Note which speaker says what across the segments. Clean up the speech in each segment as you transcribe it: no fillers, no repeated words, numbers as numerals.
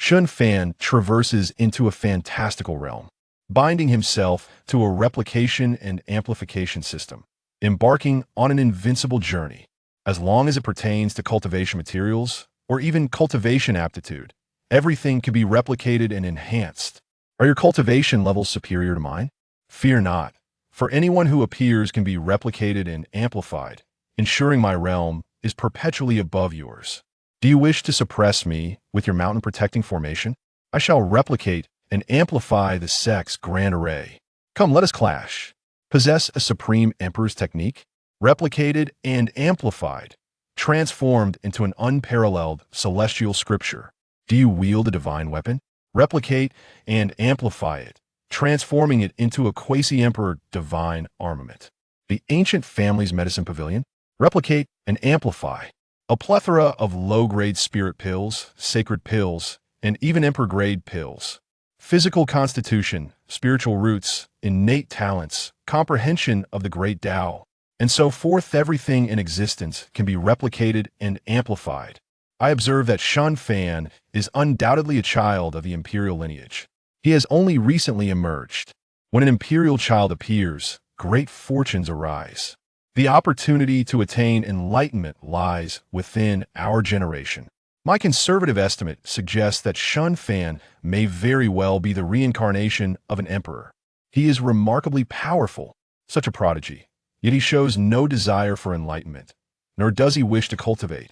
Speaker 1: Shen Fan traverses into a fantastical realm, binding himself to a replication and amplification system, embarking on an invincible journey. As long as it pertains to cultivation materials, or even cultivation aptitude, everything can be replicated and enhanced. Are your cultivation levels superior to mine? Fear not, for anyone who appears can be replicated and amplified, ensuring my realm is perpetually above yours. Do you wish to suppress me with your mountain-protecting formation? I shall replicate and amplify the sect's grand array. Come, let us clash. Possess a supreme emperor's technique? Replicated and amplified, transformed into an unparalleled celestial scripture. Do you wield a divine weapon? Replicate and amplify it, transforming it into a quasi-emperor divine armament. The ancient family's medicine pavilion? Replicate and amplify. A plethora of low-grade spirit pills, sacred pills, and even emperor-grade pills. Physical constitution, spiritual roots, innate talents, comprehension of the great Tao, and so forth. Everything in existence can be replicated and amplified. I observe that Shen Fan is undoubtedly a child of the imperial lineage. He has only recently emerged. When an imperial child appears, great fortunes arise. The opportunity to attain enlightenment lies within our generation. My conservative estimate suggests that Shen Fan may very well be the reincarnation of an emperor. He is remarkably powerful, such a prodigy, yet he shows no desire for enlightenment, nor does he wish to cultivate.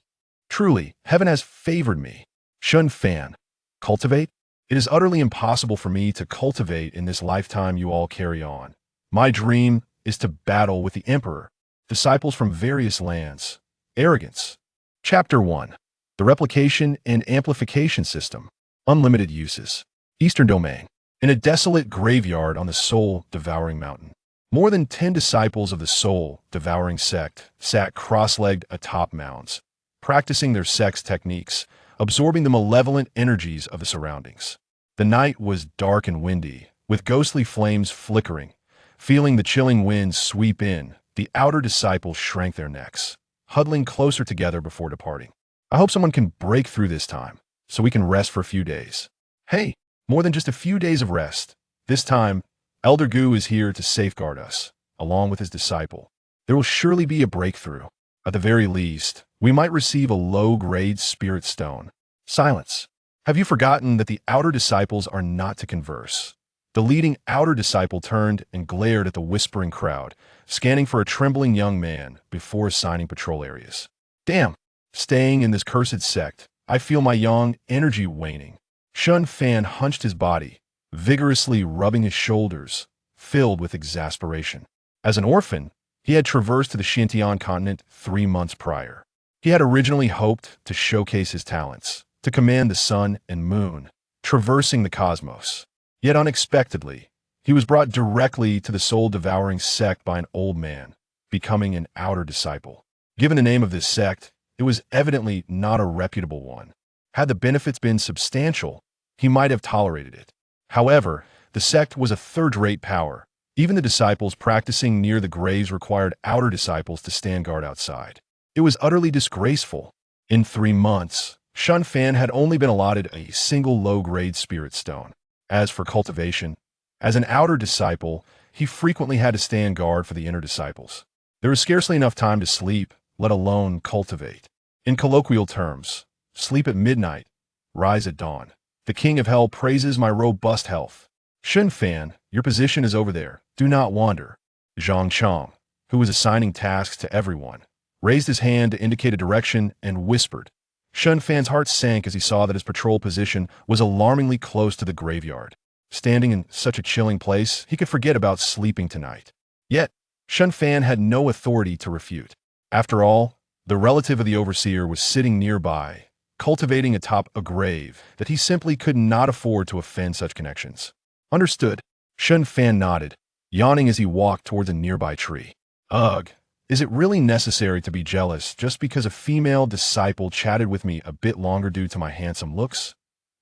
Speaker 1: Truly, heaven has favored me. Shen Fan, cultivate? It is utterly impossible for me to cultivate in this lifetime you all carry on. My dream is to battle with the emperor, disciples from various lands. Arrogance. Chapter 1. The Replication and Amplification System. Unlimited uses. Eastern Domain. In a desolate graveyard on the soul-devouring mountain, more than 10 disciples of the soul-devouring sect sat cross-legged atop mounds, practicing their sect's techniques, absorbing the malevolent energies of the surroundings. The night was dark and windy, with ghostly flames flickering. Feeling the chilling winds sweep in, the outer disciples shrank their necks, huddling closer together before departing. I hope someone can break through this time, so we can rest for a few days. Hey, more than just a few days of rest. This time, Elder Gu is here to safeguard us, along with his disciple. There will surely be a breakthrough. At the very least, we might receive a low-grade spirit stone. Silence. Have you forgotten that the outer disciples are not to converse? The leading outer disciple turned and glared at the whispering crowd, scanning for a trembling young man before assigning patrol areas. Damn, staying in this cursed sect, I feel my young energy waning. Shen Fan hunched his body, vigorously rubbing his shoulders, filled with exasperation. As an orphan, he had traversed to the Xianxian continent 3 months prior. He had originally hoped to showcase his talents, to command the sun and moon, traversing the cosmos. Yet unexpectedly, he was brought directly to the soul-devouring sect by an old man, becoming an outer disciple. Given the name of this sect, it was evidently not a reputable one. Had the benefits been substantial, he might have tolerated it. However, the sect was a third-rate power. Even the disciples practicing near the graves required outer disciples to stand guard outside. It was utterly disgraceful. In 3 months, Shen Fan had only been allotted a single low-grade spirit stone. As for cultivation, as an outer disciple, he frequently had to stand guard for the inner disciples. There was scarcely enough time to sleep, let alone cultivate. In colloquial terms, sleep at midnight, rise at dawn. The king of hell praises my robust health. Shen Fan, your position is over there. Do not wander. Xianxia, who was assigning tasks to everyone, raised his hand to indicate a direction and whispered. Shen Fan's heart sank as he saw that his patrol position was alarmingly close to the graveyard. Standing in such a chilling place, he could forget about sleeping tonight. Yet, Shen Fan had no authority to refute. After all, the relative of the overseer was sitting nearby, cultivating atop a grave that he simply could not afford to offend such connections. Understood. Shen Fan nodded, yawning as he walked towards a nearby tree. Ugh. Is it really necessary to be jealous just because a female disciple chatted with me a bit longer due to my handsome looks?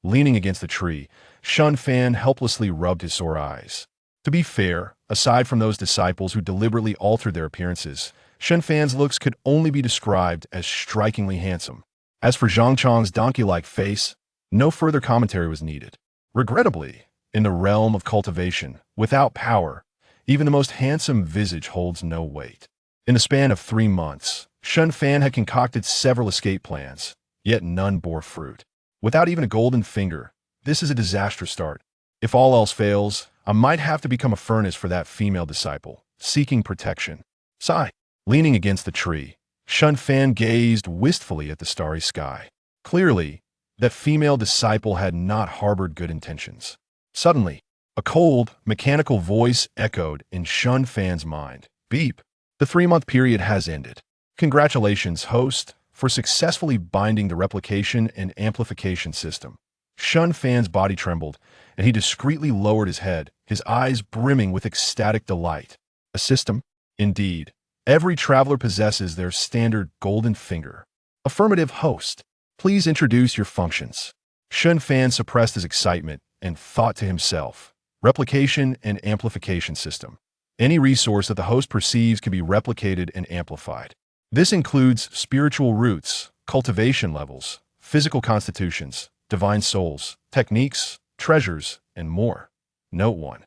Speaker 1: Leaning against the tree, Shen Fan helplessly rubbed his sore eyes. To be fair, aside from those disciples who deliberately altered their appearances, Shen Fan's looks could only be described as strikingly handsome. As for Zhang Chang's donkey-like face, No further commentary was needed. Regrettably, in the realm of cultivation, without power, even the most handsome visage holds no weight. In the span of 3 months, Shen Fan had concocted several escape plans, yet none bore fruit. Without even a golden finger, this is a disastrous start. If all else fails, I might have to become a furnace for that female disciple, seeking protection. Sigh. Leaning against the tree, Shen Fan gazed wistfully at the starry sky. Clearly, that female disciple had not harbored good intentions. Suddenly, a cold, mechanical voice echoed in Shen Fan's mind. Beep. The 3-month period has ended. Congratulations, host, for successfully binding the replication and amplification system. Shen Fan's body trembled, and he discreetly lowered his head, his eyes brimming with ecstatic delight. A system? Indeed. Every traveler possesses their standard golden finger. Affirmative, host. Please introduce your functions. Shen Fan suppressed his excitement and thought to himself. Replication and amplification system. Any resource that the host perceives can be replicated and amplified. This includes spiritual roots, cultivation levels, physical constitutions, divine souls, techniques, treasures, and more. Note 1.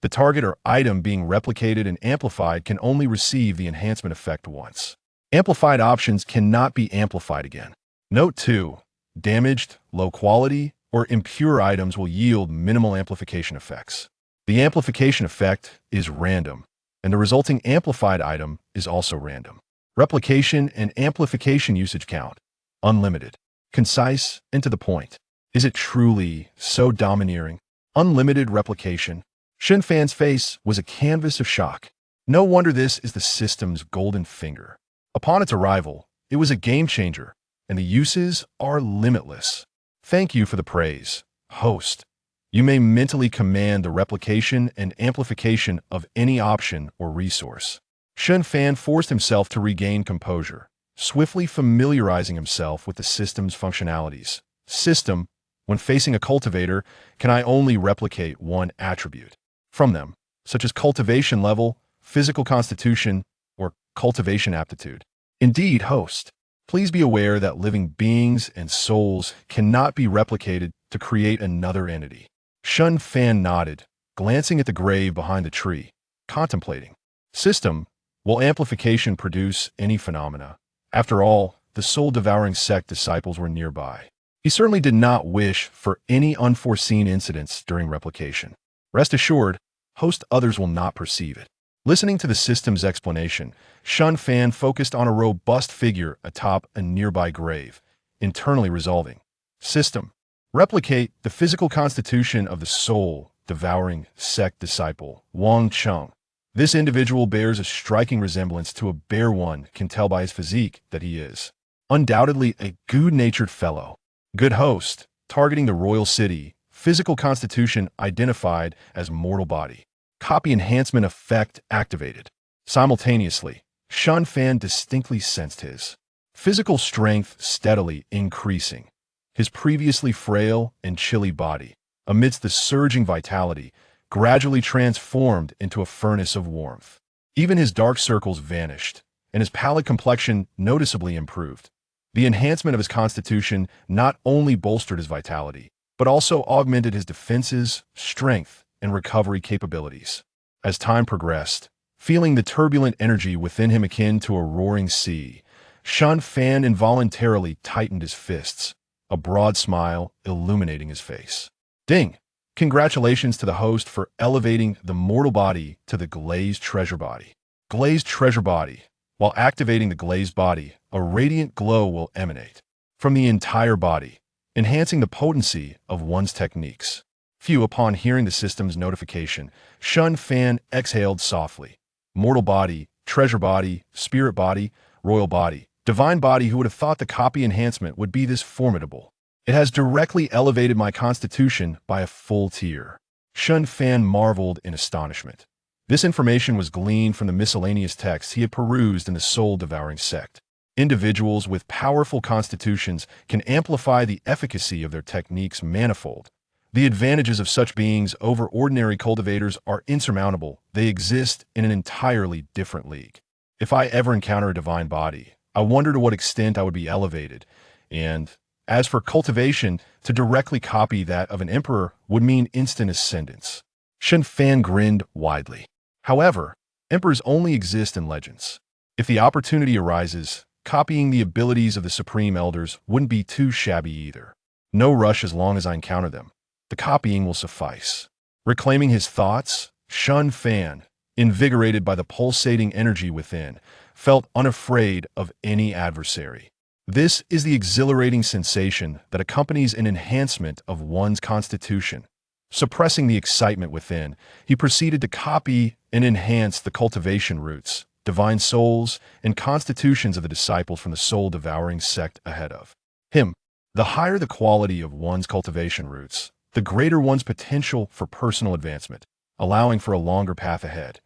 Speaker 1: The target or item being replicated and amplified can only receive the enhancement effect once. Amplified options cannot be amplified again. Note 2. Damaged, low quality, or impure items will yield minimal amplification effects. The amplification effect is random, and the resulting amplified item is also random. Replication and amplification usage count. Unlimited. Concise and to the point. Is it truly so domineering? Unlimited replication. Shen Fan's face was a canvas of shock. No wonder this is the system's golden finger. Upon its arrival, it was a game changer, and the uses are limitless. Thank you for the praise, host. You may mentally command the replication and amplification of any option or resource. Shen Fan forced himself to regain composure, swiftly familiarizing himself with the system's functionalities. System, when facing a cultivator, can I only replicate one attribute from them, such as cultivation level, physical constitution, or cultivation aptitude. Indeed, host. Please be aware that living beings and souls cannot be replicated to create another entity. Shen Fan nodded, glancing at the grave behind the tree, contemplating. System, will amplification produce any phenomena? After all, the soul-devouring sect disciples were nearby. He certainly did not wish for any unforeseen incidents during replication. Rest assured, host others will not perceive it. Listening to the system's explanation, Shen Fan focused on a robust figure atop a nearby grave, internally resolving. System. Replicate the physical constitution of the soul-devouring sect disciple, Wang Cheng. This individual bears a striking resemblance to a bear. One can tell by his physique that he is undoubtedly a good-natured fellow. Good host, targeting the royal city, physical constitution identified as mortal body. Copy enhancement effect activated. Simultaneously, Shen Fan distinctly sensed his physical strength steadily increasing. His previously frail and chilly body, amidst the surging vitality, gradually transformed into a furnace of warmth. Even his dark circles vanished, and his pallid complexion noticeably improved. The enhancement of his constitution not only bolstered his vitality, but also augmented his defenses, strength, and recovery capabilities. As time progressed, feeling the turbulent energy within him akin to a roaring sea, Shen Fan involuntarily tightened his fists, a broad smile illuminating his face. Ding! Congratulations to the host for elevating the mortal body to the glazed treasure body. Glazed treasure body. While activating the glazed body, a radiant glow will emanate from the entire body, enhancing the potency of one's techniques. Upon hearing the system's notification, Shen Fan exhaled softly. Mortal body, treasure body, spirit body, royal body, divine body. Who would have thought the copy enhancement would be this formidable? It has directly elevated my constitution by a full tier. Shen Fan marveled in astonishment. This information was gleaned from the miscellaneous texts he had perused in the soul-devouring sect. Individuals with powerful constitutions can amplify the efficacy of their techniques manifold. The advantages of such beings over ordinary cultivators are insurmountable. They exist in an entirely different league. If I ever encounter a divine body, I wonder to what extent I would be elevated, and As for cultivation, to directly copy that of an emperor would mean instant ascendance. Shen Fan grinned widely. However, emperors only exist in legends. If the opportunity arises, copying the abilities of the supreme elders wouldn't be too shabby either. No rush as long as I encounter them. The copying will suffice. Reclaiming his thoughts, Shen Fan, invigorated by the pulsating energy within, felt unafraid of any adversary. This is the exhilarating sensation that accompanies an enhancement of one's constitution. Suppressing the excitement within, he proceeded to copy and enhance the cultivation roots, divine souls, and constitutions of the disciples from the soul-devouring sect ahead of him. The higher the quality of one's cultivation roots, the greater one's potential for personal advancement, allowing for a longer path ahead.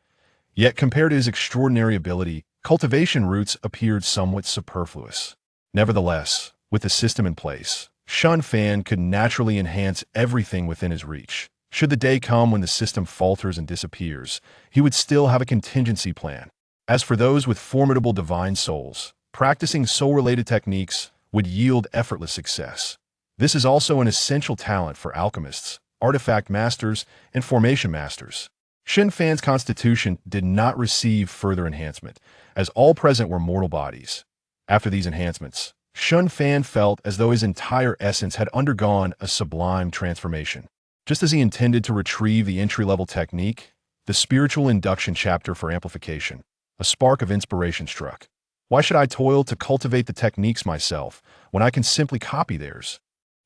Speaker 1: Yet compared to his extraordinary ability, cultivation roots appeared somewhat superfluous. Nevertheless, with the system in place, Shen Fan could naturally enhance everything within his reach. Should the day come when the system falters and disappears, he would still have a contingency plan. As for those with formidable divine souls, practicing soul-related techniques would yield effortless success. This is also an essential talent for alchemists, artifact masters, and formation masters. Shen Fan's constitution did not receive further enhancement, as all present were mortal bodies. After these enhancements, Shen Fan felt as though his entire essence had undergone a sublime transformation. Just as he intended to retrieve the entry-level technique, the spiritual induction chapter for amplification, a spark of inspiration struck. Why should I toil to cultivate the techniques myself when I can simply copy theirs?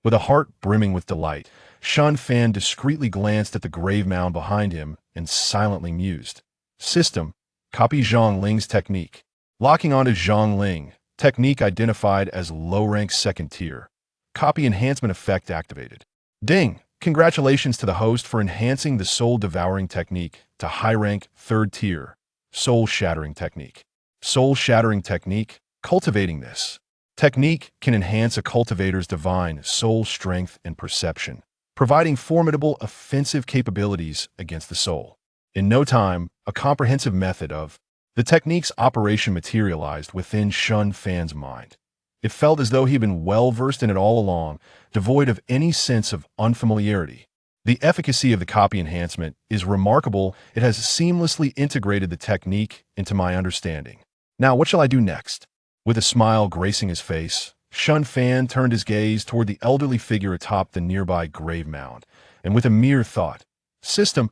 Speaker 1: With a heart brimming with delight, Shen Fan discreetly glanced at the grave mound behind him and silently mused. System: copy Zhang Ling's technique. Locking onto Zhang Ling, technique identified as low-rank second tier. Copy enhancement effect activated. Ding! Congratulations to the host for enhancing the soul-devouring technique to high-rank third tier. Soul-shattering technique. Soul-shattering technique, cultivating this technique can enhance a cultivator's divine soul strength and perception, providing formidable offensive capabilities against the soul. In no time, a comprehensive method of the technique's operation materialized within Shen Fan's mind. It felt as though he had been well-versed in it all along, devoid of any sense of unfamiliarity. The efficacy of the copy enhancement is remarkable. It has seamlessly integrated the technique into my understanding. Now, what shall I do next? With a smile gracing his face, Shen Fan turned his gaze toward the elderly figure atop the nearby grave mound, and with a mere thought, System: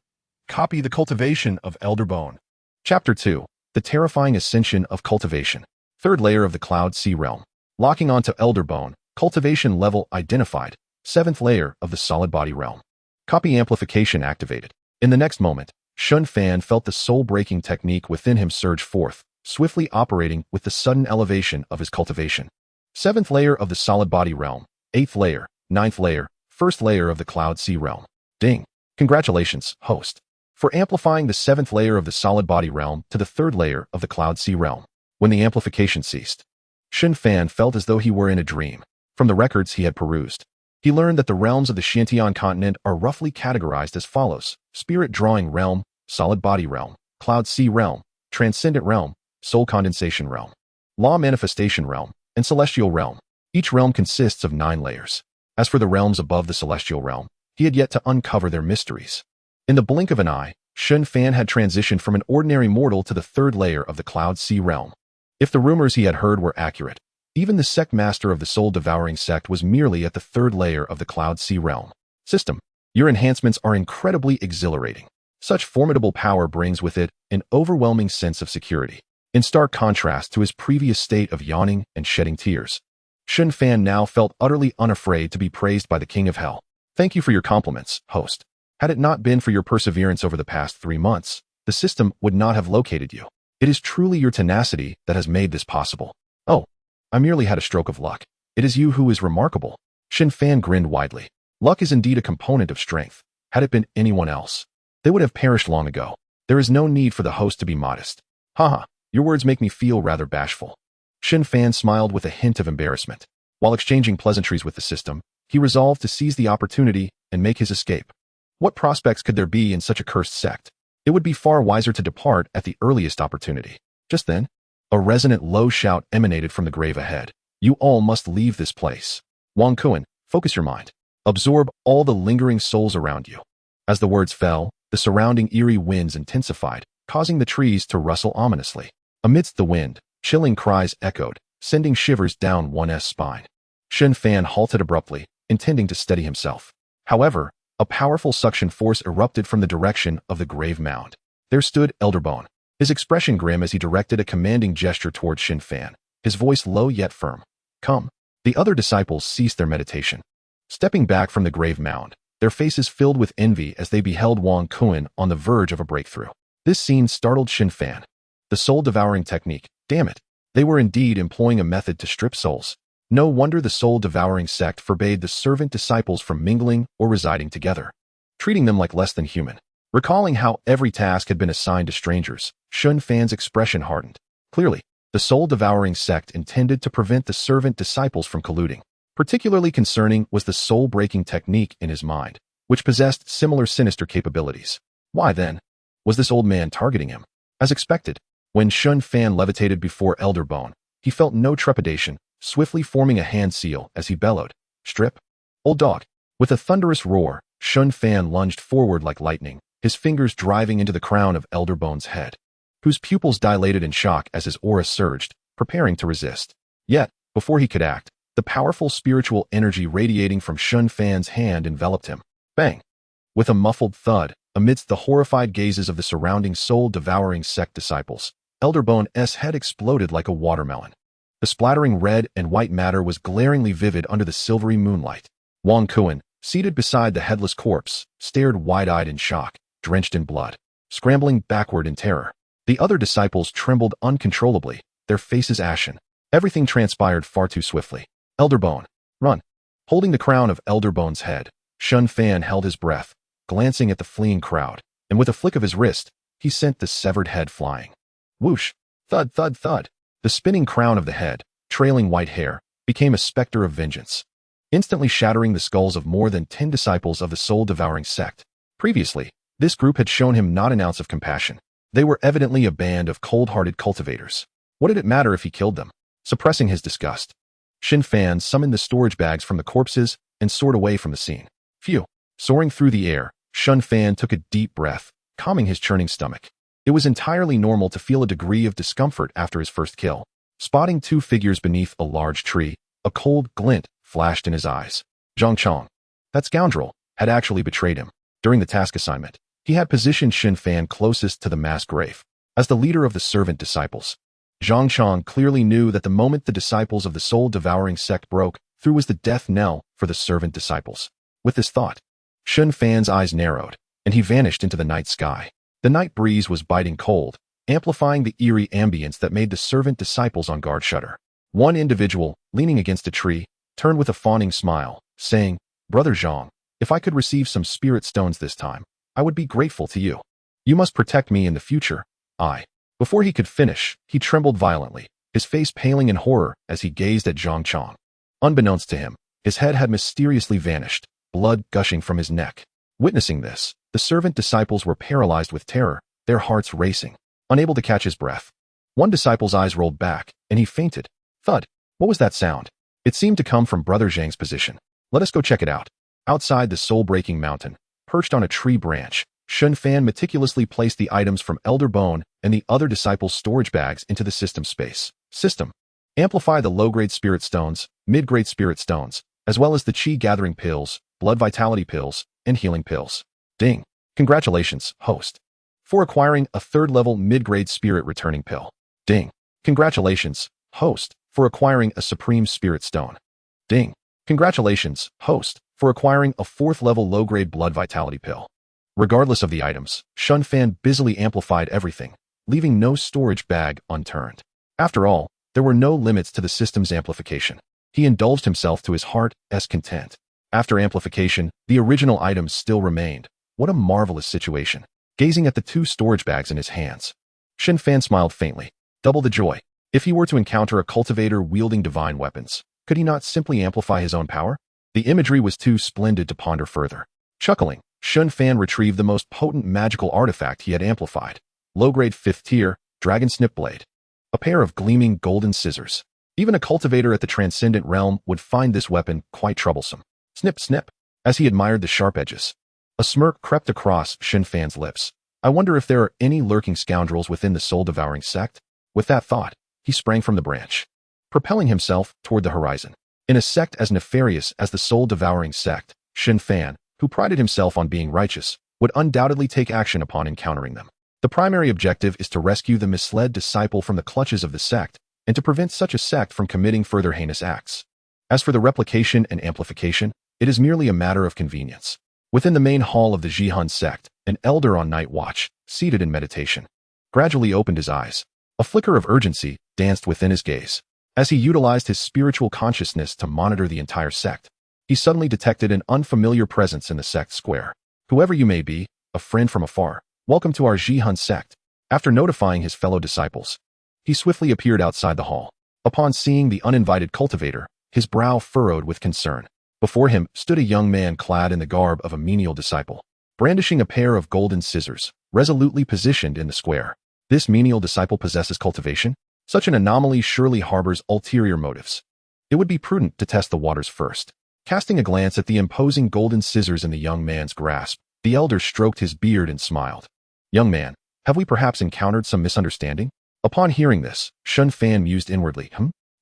Speaker 1: copy the cultivation of Elder Bone. Chapter 2. The terrifying ascension of cultivation. Third layer of the Cloud Sea Realm. Locking onto Elder Bone, cultivation level identified. Seventh layer of the Solid Body Realm. Copy amplification activated. In the next moment, Shen Fan felt the soul-breaking technique within him surge forth, swiftly operating with the sudden elevation of his cultivation. Seventh layer of the Solid Body Realm. Eighth layer, ninth layer, first layer of the Cloud Sea Realm. Ding! Congratulations, host, for amplifying the seventh layer of the Solid Body Realm to the third layer of the Cloud Sea Realm. When the amplification ceased, Shen Fan felt as though he were in a dream. From the records he had perused, he learned that the realms of the Xianxian continent are roughly categorized as follows: Spirit Drawing Realm, Solid Body Realm, Cloud Sea Realm, Transcendent Realm, Soul Condensation Realm, Law Manifestation Realm, and Celestial Realm. Each realm consists of 9 layers. As for the realms above the Celestial Realm, he had yet to uncover their mysteries. In the blink of an eye, Shen Fan had transitioned from an ordinary mortal to the third layer of the Cloud Sea Realm. If the rumors he had heard were accurate, even the sect master of the soul-devouring sect was merely at the third layer of the Cloud Sea Realm. System: your enhancements are incredibly exhilarating. Such formidable power brings with it an overwhelming sense of security, in stark contrast to his previous state of yawning and shedding tears. Shen Fan now felt utterly unafraid to be praised by the King of Hell. Thank you for your compliments, host. Had it not been for your perseverance over the past 3 months, the system would not have located you. It is truly your tenacity that has made this possible. Oh, I merely had a stroke of luck. It is you who is remarkable. Shen Fan grinned widely. Luck is indeed a component of strength. Had it been anyone else, they would have perished long ago. There is no need for the host to be modest. Haha, your words make me feel rather bashful. Shen Fan smiled with a hint of embarrassment. While exchanging pleasantries with the system, he resolved to seize the opportunity and make his escape. What prospects could there be in such a cursed sect? It would be far wiser to depart at the earliest opportunity. Just then, a resonant low shout emanated from the grave ahead. You all must leave this place. Wang Kuan, focus your mind. Absorb all the lingering souls around you. As the words fell, the surrounding eerie winds intensified, causing the trees to rustle ominously. Amidst the wind, chilling cries echoed, sending shivers down one's spine. Shen Fan halted abruptly, intending to steady himself. However, a powerful suction force erupted from the direction of the grave mound. There stood Elderbone, his expression grim as he directed a commanding gesture toward Shen Fan, his voice low yet firm. Come. The other disciples ceased their meditation. Stepping back from the grave mound, their faces filled with envy as they beheld Wang Kuan on the verge of a breakthrough. This scene startled Shen Fan. The soul-devouring technique, damn it. They were indeed employing a method to strip souls. No wonder the soul-devouring sect forbade the servant disciples from mingling or residing together, treating them like less than human. Recalling how every task had been assigned to strangers, Shen Fan's expression hardened. Clearly, the soul-devouring sect intended to prevent the servant disciples from colluding. Particularly concerning was the soul-breaking technique in his mind, which possessed similar sinister capabilities. Why, then, was this old man targeting him? As expected, when Shen Fan levitated before Elderbone, he felt no trepidation, swiftly forming a hand seal as he bellowed, "Strip, old dog." With a thunderous roar, Shen Fan lunged forward like lightning, his fingers driving into the crown of Elderbone's head, whose pupils dilated in shock as his aura surged, preparing to resist. Yet, before he could act, the powerful spiritual energy radiating from Shen Fan's hand enveloped him. Bang! With a muffled thud, amidst the horrified gazes of the surrounding soul-devouring sect disciples, Elderbone's head exploded like a watermelon. The splattering red and white matter was glaringly vivid under the silvery moonlight. Wang Kuan, seated beside the headless corpse, stared wide-eyed in shock, drenched in blood, scrambling backward in terror. The other disciples trembled uncontrollably, their faces ashen. Everything transpired far too swiftly. Elderbone, run! Holding the crown of Elderbone's head, Shen Fan held his breath, glancing at the fleeing crowd, and with a flick of his wrist, he sent the severed head flying. Whoosh! Thud, thud, thud! The spinning crown of the head, trailing white hair, became a specter of vengeance, instantly shattering the skulls of more than 10 disciples of the soul-devouring sect. Previously, this group had shown him not an ounce of compassion. They were evidently a band of cold-hearted cultivators. What did it matter if he killed them? Suppressing his disgust, Shen Fan summoned the storage bags from the corpses and soared away from the scene. Phew! Soaring through the air, Shen Fan took a deep breath, calming his churning stomach. It was entirely normal to feel a degree of discomfort after his first kill. Spotting two figures beneath a large tree, a cold glint flashed in his eyes. Zhang Chong, that scoundrel, had actually betrayed him. During the task assignment, he had positioned Shen Fan closest to the mass grave. As the leader of the servant disciples, Zhang Chong clearly knew that the moment the disciples of the soul-devouring sect broke through was the death knell for the servant disciples. With this thought, Shen Fan's eyes narrowed, and he vanished into the night sky. The night breeze was biting cold, amplifying the eerie ambience that made the servant disciples on guard shudder. One individual, leaning against a tree, turned with a fawning smile, saying, "Brother Zhang, if I could receive some spirit stones this time, I would be grateful to you. You must protect me in the future." Before he could finish, he trembled violently, his face paling in horror as he gazed at Zhang Chong. Unbeknownst to him, his head had mysteriously vanished, blood gushing from his neck. Witnessing this, the servant disciples were paralyzed with terror, their hearts racing, unable to catch his breath. One disciple's eyes rolled back, and he fainted. Thud! What was that sound? It seemed to come from Brother Zhang's position. Let us go check it out. Outside the soul-breaking mountain, perched on a tree branch, Shen Fan meticulously placed the items from Elderbone and the other disciples' storage bags into the system space. System. Amplify the low-grade spirit stones, mid-grade spirit stones, as well as the chi-gathering pills, blood vitality pills, and healing pills. Ding. Congratulations, host, for acquiring a third-level mid-grade spirit returning pill. Ding. Congratulations, host, for acquiring a supreme spirit stone. Ding. Congratulations, host, for acquiring a fourth-level low-grade blood vitality pill. Regardless of the items, Shen Fan busily amplified everything, leaving no storage bag unturned. After all, there were no limits to the system's amplification. He indulged himself to his heart's content. After amplification, the original items still remained. What a marvelous situation. Gazing at the two storage bags in his hands, Shen Fan smiled faintly. Double the joy. If he were to encounter a cultivator wielding divine weapons, could he not simply amplify his own power? The imagery was too splendid to ponder further. Chuckling, Shen Fan retrieved the most potent magical artifact he had amplified. Low-grade 5th tier, Dragon Snip Blade. A pair of gleaming golden scissors. Even a cultivator at the transcendent realm would find this weapon quite troublesome. Snip, snip, as he admired the sharp edges. A smirk crept across Shen Fan's lips. I wonder if there are any lurking scoundrels within the soul-devouring sect? With that thought, he sprang from the branch, propelling himself toward the horizon. In a sect as nefarious as the soul-devouring sect, Shen Fan, who prided himself on being righteous, would undoubtedly take action upon encountering them. The primary objective is to rescue the misled disciple from the clutches of the sect and to prevent such a sect from committing further heinous acts. As for the replication and amplification, it is merely a matter of convenience. Within the main hall of the Xian sect, an elder on night watch, seated in meditation, gradually opened his eyes. A flicker of urgency danced within his gaze. As he utilized his spiritual consciousness to monitor the entire sect, he suddenly detected an unfamiliar presence in the sect square. Whoever you may be, a friend from afar, welcome to our Xian sect. After notifying his fellow disciples, he swiftly appeared outside the hall. Upon seeing the uninvited cultivator, his brow furrowed with concern. Before him stood a young man clad in the garb of a menial disciple, brandishing a pair of golden scissors, resolutely positioned in the square. This menial disciple possesses cultivation? Such an anomaly surely harbors ulterior motives. It would be prudent to test the waters first. Casting a glance at the imposing golden scissors in the young man's grasp, the elder stroked his beard and smiled. Young man, have we perhaps encountered some misunderstanding? Upon hearing this, Shen Fan mused inwardly.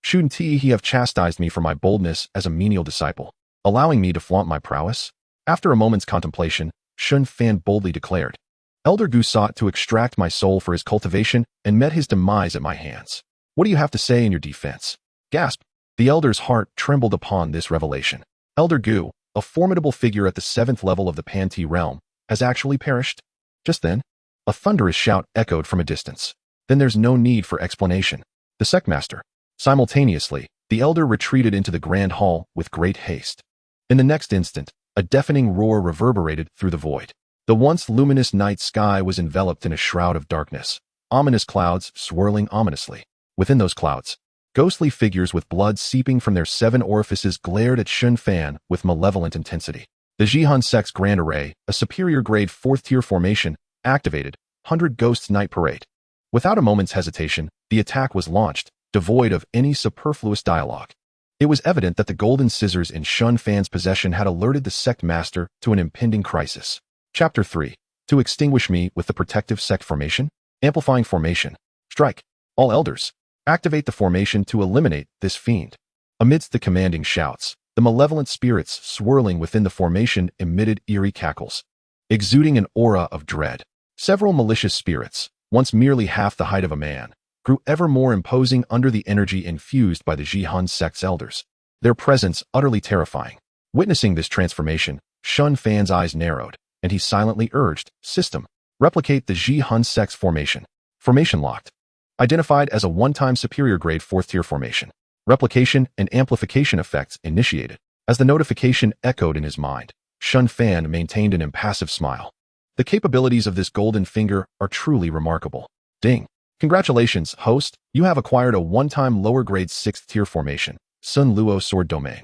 Speaker 1: Shouldn't he have chastised me for my boldness as a menial disciple, allowing me to flaunt my prowess? After a moment's contemplation, Shen Fan boldly declared, Elder Gu sought to extract my soul for his cultivation and met his demise at my hands. What do you have to say in your defense? Gasp! The elder's heart trembled upon this revelation. Elder Gu, a formidable figure at the 7th level of the Pan-Ti realm, has actually perished? Just then, a thunderous shout echoed from a distance. Then there's no need for explanation. The sect master. Simultaneously, the elder retreated into the grand hall with great haste. In the next instant, a deafening roar reverberated through the void. The once luminous night sky was enveloped in a shroud of darkness, ominous clouds swirling ominously. Within those clouds, ghostly figures with blood seeping from their 7 orifices glared at Shen Fan with malevolent intensity. The Xian sect's Grand Array, a superior grade 4th-tier formation, activated, 100 Ghosts Night Parade. Without a moment's hesitation, the attack was launched, devoid of any superfluous dialogue. It was evident that the golden scissors in Shen Fan's possession had alerted the sect master to an impending crisis. Chapter 3. To extinguish me with the protective sect formation? Amplifying formation. Strike. All elders. Activate the formation to eliminate this fiend. Amidst the commanding shouts, the malevolent spirits swirling within the formation emitted eerie cackles, exuding an aura of dread. Several malicious spirits, once merely half the height of a man, grew ever more imposing under the energy infused by the Xian sect's elders, their presence utterly terrifying. Witnessing this transformation, Shen Fan's eyes narrowed, and he silently urged, System, replicate the Xian sect's formation. Formation locked. Identified as a one-time superior grade 4th-tier formation. Replication and amplification effects initiated. As the notification echoed in his mind, Shen Fan maintained an impassive smile. The capabilities of this golden finger are truly remarkable. Ding. Congratulations, host. You have acquired a one-time lower grade 6th-tier formation, Sun Luo Sword Domain.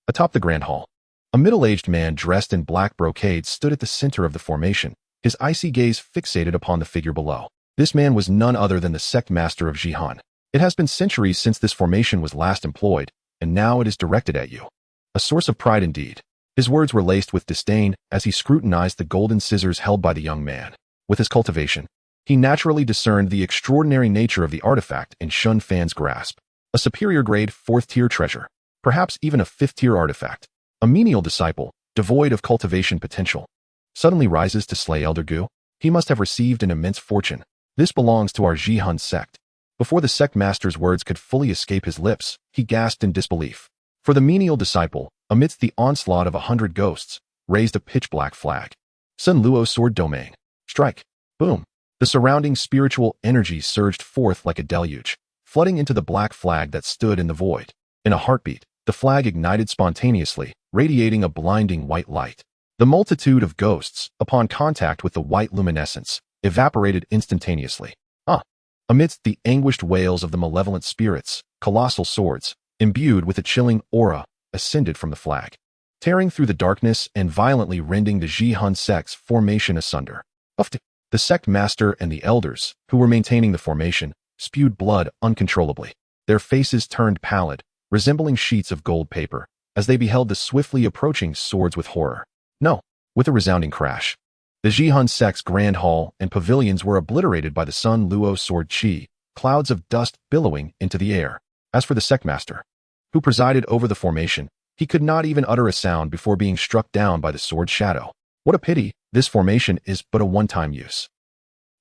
Speaker 1: Atop the Grand Hall, a middle-aged man dressed in black brocade stood at the center of the formation, his icy gaze fixated upon the figure below. This man was none other than the sect master of Xian. It has been centuries since this formation was last employed, and now it is directed at you. A source of pride indeed. His words were laced with disdain as he scrutinized the golden scissors held by the young man. With his cultivation, he naturally discerned the extraordinary nature of the artifact in Shen Fan's grasp. A superior grade 4th-tier treasure, perhaps even a 5th-tier artifact. A menial disciple, devoid of cultivation potential, suddenly rises to slay Elder Gu. He must have received an immense fortune. This belongs to our Xian sect. Before the sect master's words could fully escape his lips, he gasped in disbelief. For the menial disciple, amidst the onslaught of 100 ghosts, raised a pitch-black flag. Sun Luo Sword Domain. Strike. Boom. The surrounding spiritual energy surged forth like a deluge, flooding into the black flag that stood in the void. In a heartbeat, the flag ignited spontaneously, radiating a blinding white light. The multitude of ghosts, upon contact with the white luminescence, evaporated instantaneously. Amidst the anguished wails of the malevolent spirits, colossal swords, imbued with a chilling aura, ascended from the flag, tearing through the darkness and violently rending the Xian sect's formation asunder. The sect master and the elders, who were maintaining the formation, spewed blood uncontrollably. Their faces turned pallid, resembling sheets of gold paper, as they beheld the swiftly approaching swords with horror. No, with a resounding crash. The Zhihun sect's grand hall and pavilions were obliterated by the Sun Luo sword chi, clouds of dust billowing into the air. As for the sect master, who presided over the formation, he could not even utter a sound before being struck down by the sword shadow. What a pity, this formation is but a one-time use.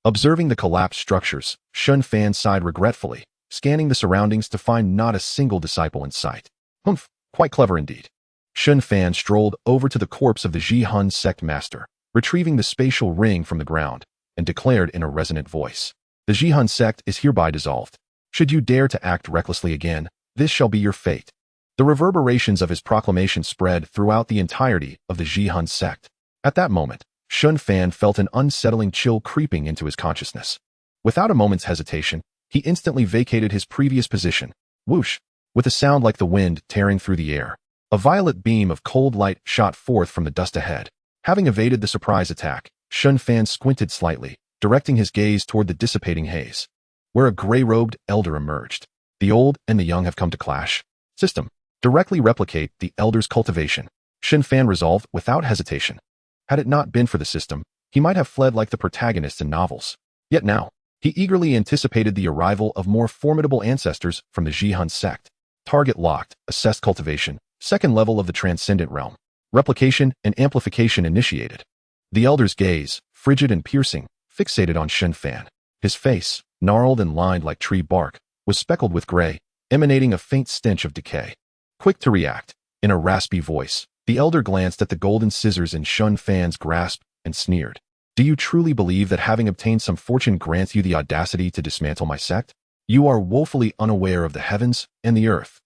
Speaker 1: Observing the collapsed structures, Shen Fan sighed regretfully, scanning the surroundings to find not a single disciple in sight. Humph, quite clever indeed. Shen Fan strolled over to the corpse of the Zhihun sect master, retrieving the spatial ring from the ground, and declared in a resonant voice, "The Zhihun sect is hereby dissolved. Should you dare to act recklessly again, this shall be your fate." The reverberations of his proclamation spread throughout the entirety of the Zhihun sect. At that moment, Shen Fan felt an unsettling chill creeping into his consciousness. Without a moment's hesitation, he instantly vacated his previous position. Whoosh! With a sound like the wind tearing through the air, a violet beam of cold light shot forth from the dust ahead. Having evaded the surprise attack, Shen Fan squinted slightly, directing his gaze toward the dissipating haze, where a gray-robed elder emerged. The old and the young have come to clash. System. Directly replicate the elder's cultivation. Shen Fan resolved without hesitation. Had it not been for the system, he might have fled like the protagonists in novels. Yet now, he eagerly anticipated the arrival of more formidable ancestors from the Zhihun sect. Target locked, assessed cultivation, second level of the transcendent realm. Replication and amplification initiated. The elder's gaze, frigid and piercing, fixated on Shen Fan. His face, gnarled and lined like tree bark, was speckled with gray, emanating a faint stench of decay. Quick to react, in a raspy voice, the elder glanced at the golden scissors in Shen Fan's grasp and sneered. "Do you truly believe that having obtained some fortune grants you the audacity to dismantle my sect? You are woefully unaware of the heavens and the earth."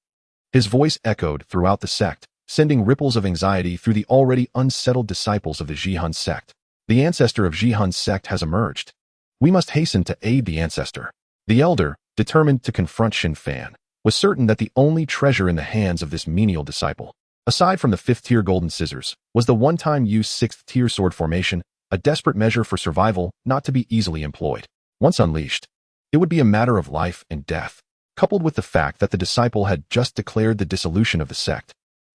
Speaker 1: His voice echoed throughout the sect, sending ripples of anxiety through the already unsettled disciples of the Zhihun sect. The ancestor of Zhihun's sect has emerged. We must hasten to aid the ancestor. The elder, determined to confront Shen Fan, was certain that the only treasure in the hands of this menial disciple, aside from the 5th-tier golden scissors, was the one-time use 6th-tier sword formation, a desperate measure for survival not to be easily employed. Once unleashed, it would be a matter of life and death. Coupled with the fact that the disciple had just declared the dissolution of the sect,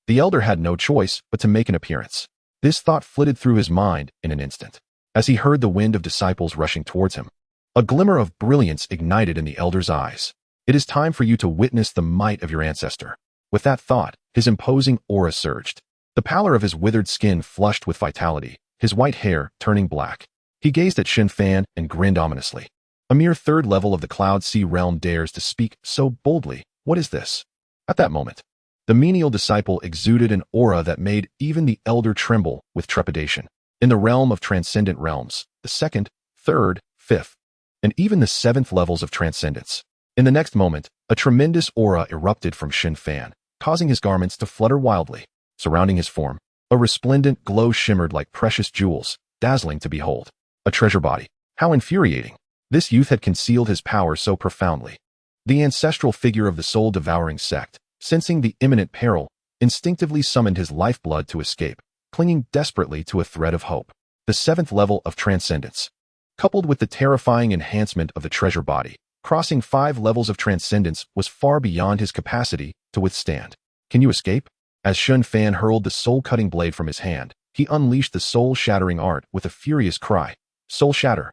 Speaker 1: the elder had no choice but to make an appearance. This thought flitted through his mind in an instant, as he heard the wind of disciples rushing towards him. A glimmer of brilliance ignited in the elder's eyes. "It is time for you to witness the might of your ancestor." With that thought, his imposing aura surged. The pallor of his withered skin flushed with vitality, his white hair turning black. He gazed at Shen Fan and grinned ominously. A mere 3rd level of the Cloud Sea realm dares to speak so boldly. What is this? At that moment, the menial disciple exuded an aura that made even the elder tremble with trepidation. In the realm of transcendent realms, the 2nd, 3rd, 5th, and even the 7th levels of transcendence. In the next moment, a tremendous aura erupted from Shen Fan, causing his garments to flutter wildly. Surrounding his form, a resplendent glow shimmered like precious jewels, dazzling to behold. A treasure body. How infuriating. This youth had concealed his power so profoundly. The ancestral figure of the soul-devouring sect, sensing the imminent peril, instinctively summoned his lifeblood to escape, clinging desperately to a thread of hope. The 7th level of transcendence, coupled with the terrifying enhancement of the treasure body, crossing 5 levels of transcendence, was far beyond his capacity to withstand. "Can you escape?" As Shen Fan hurled the soul-cutting blade from his hand, he unleashed the soul-shattering art with a furious cry. Soul shatter.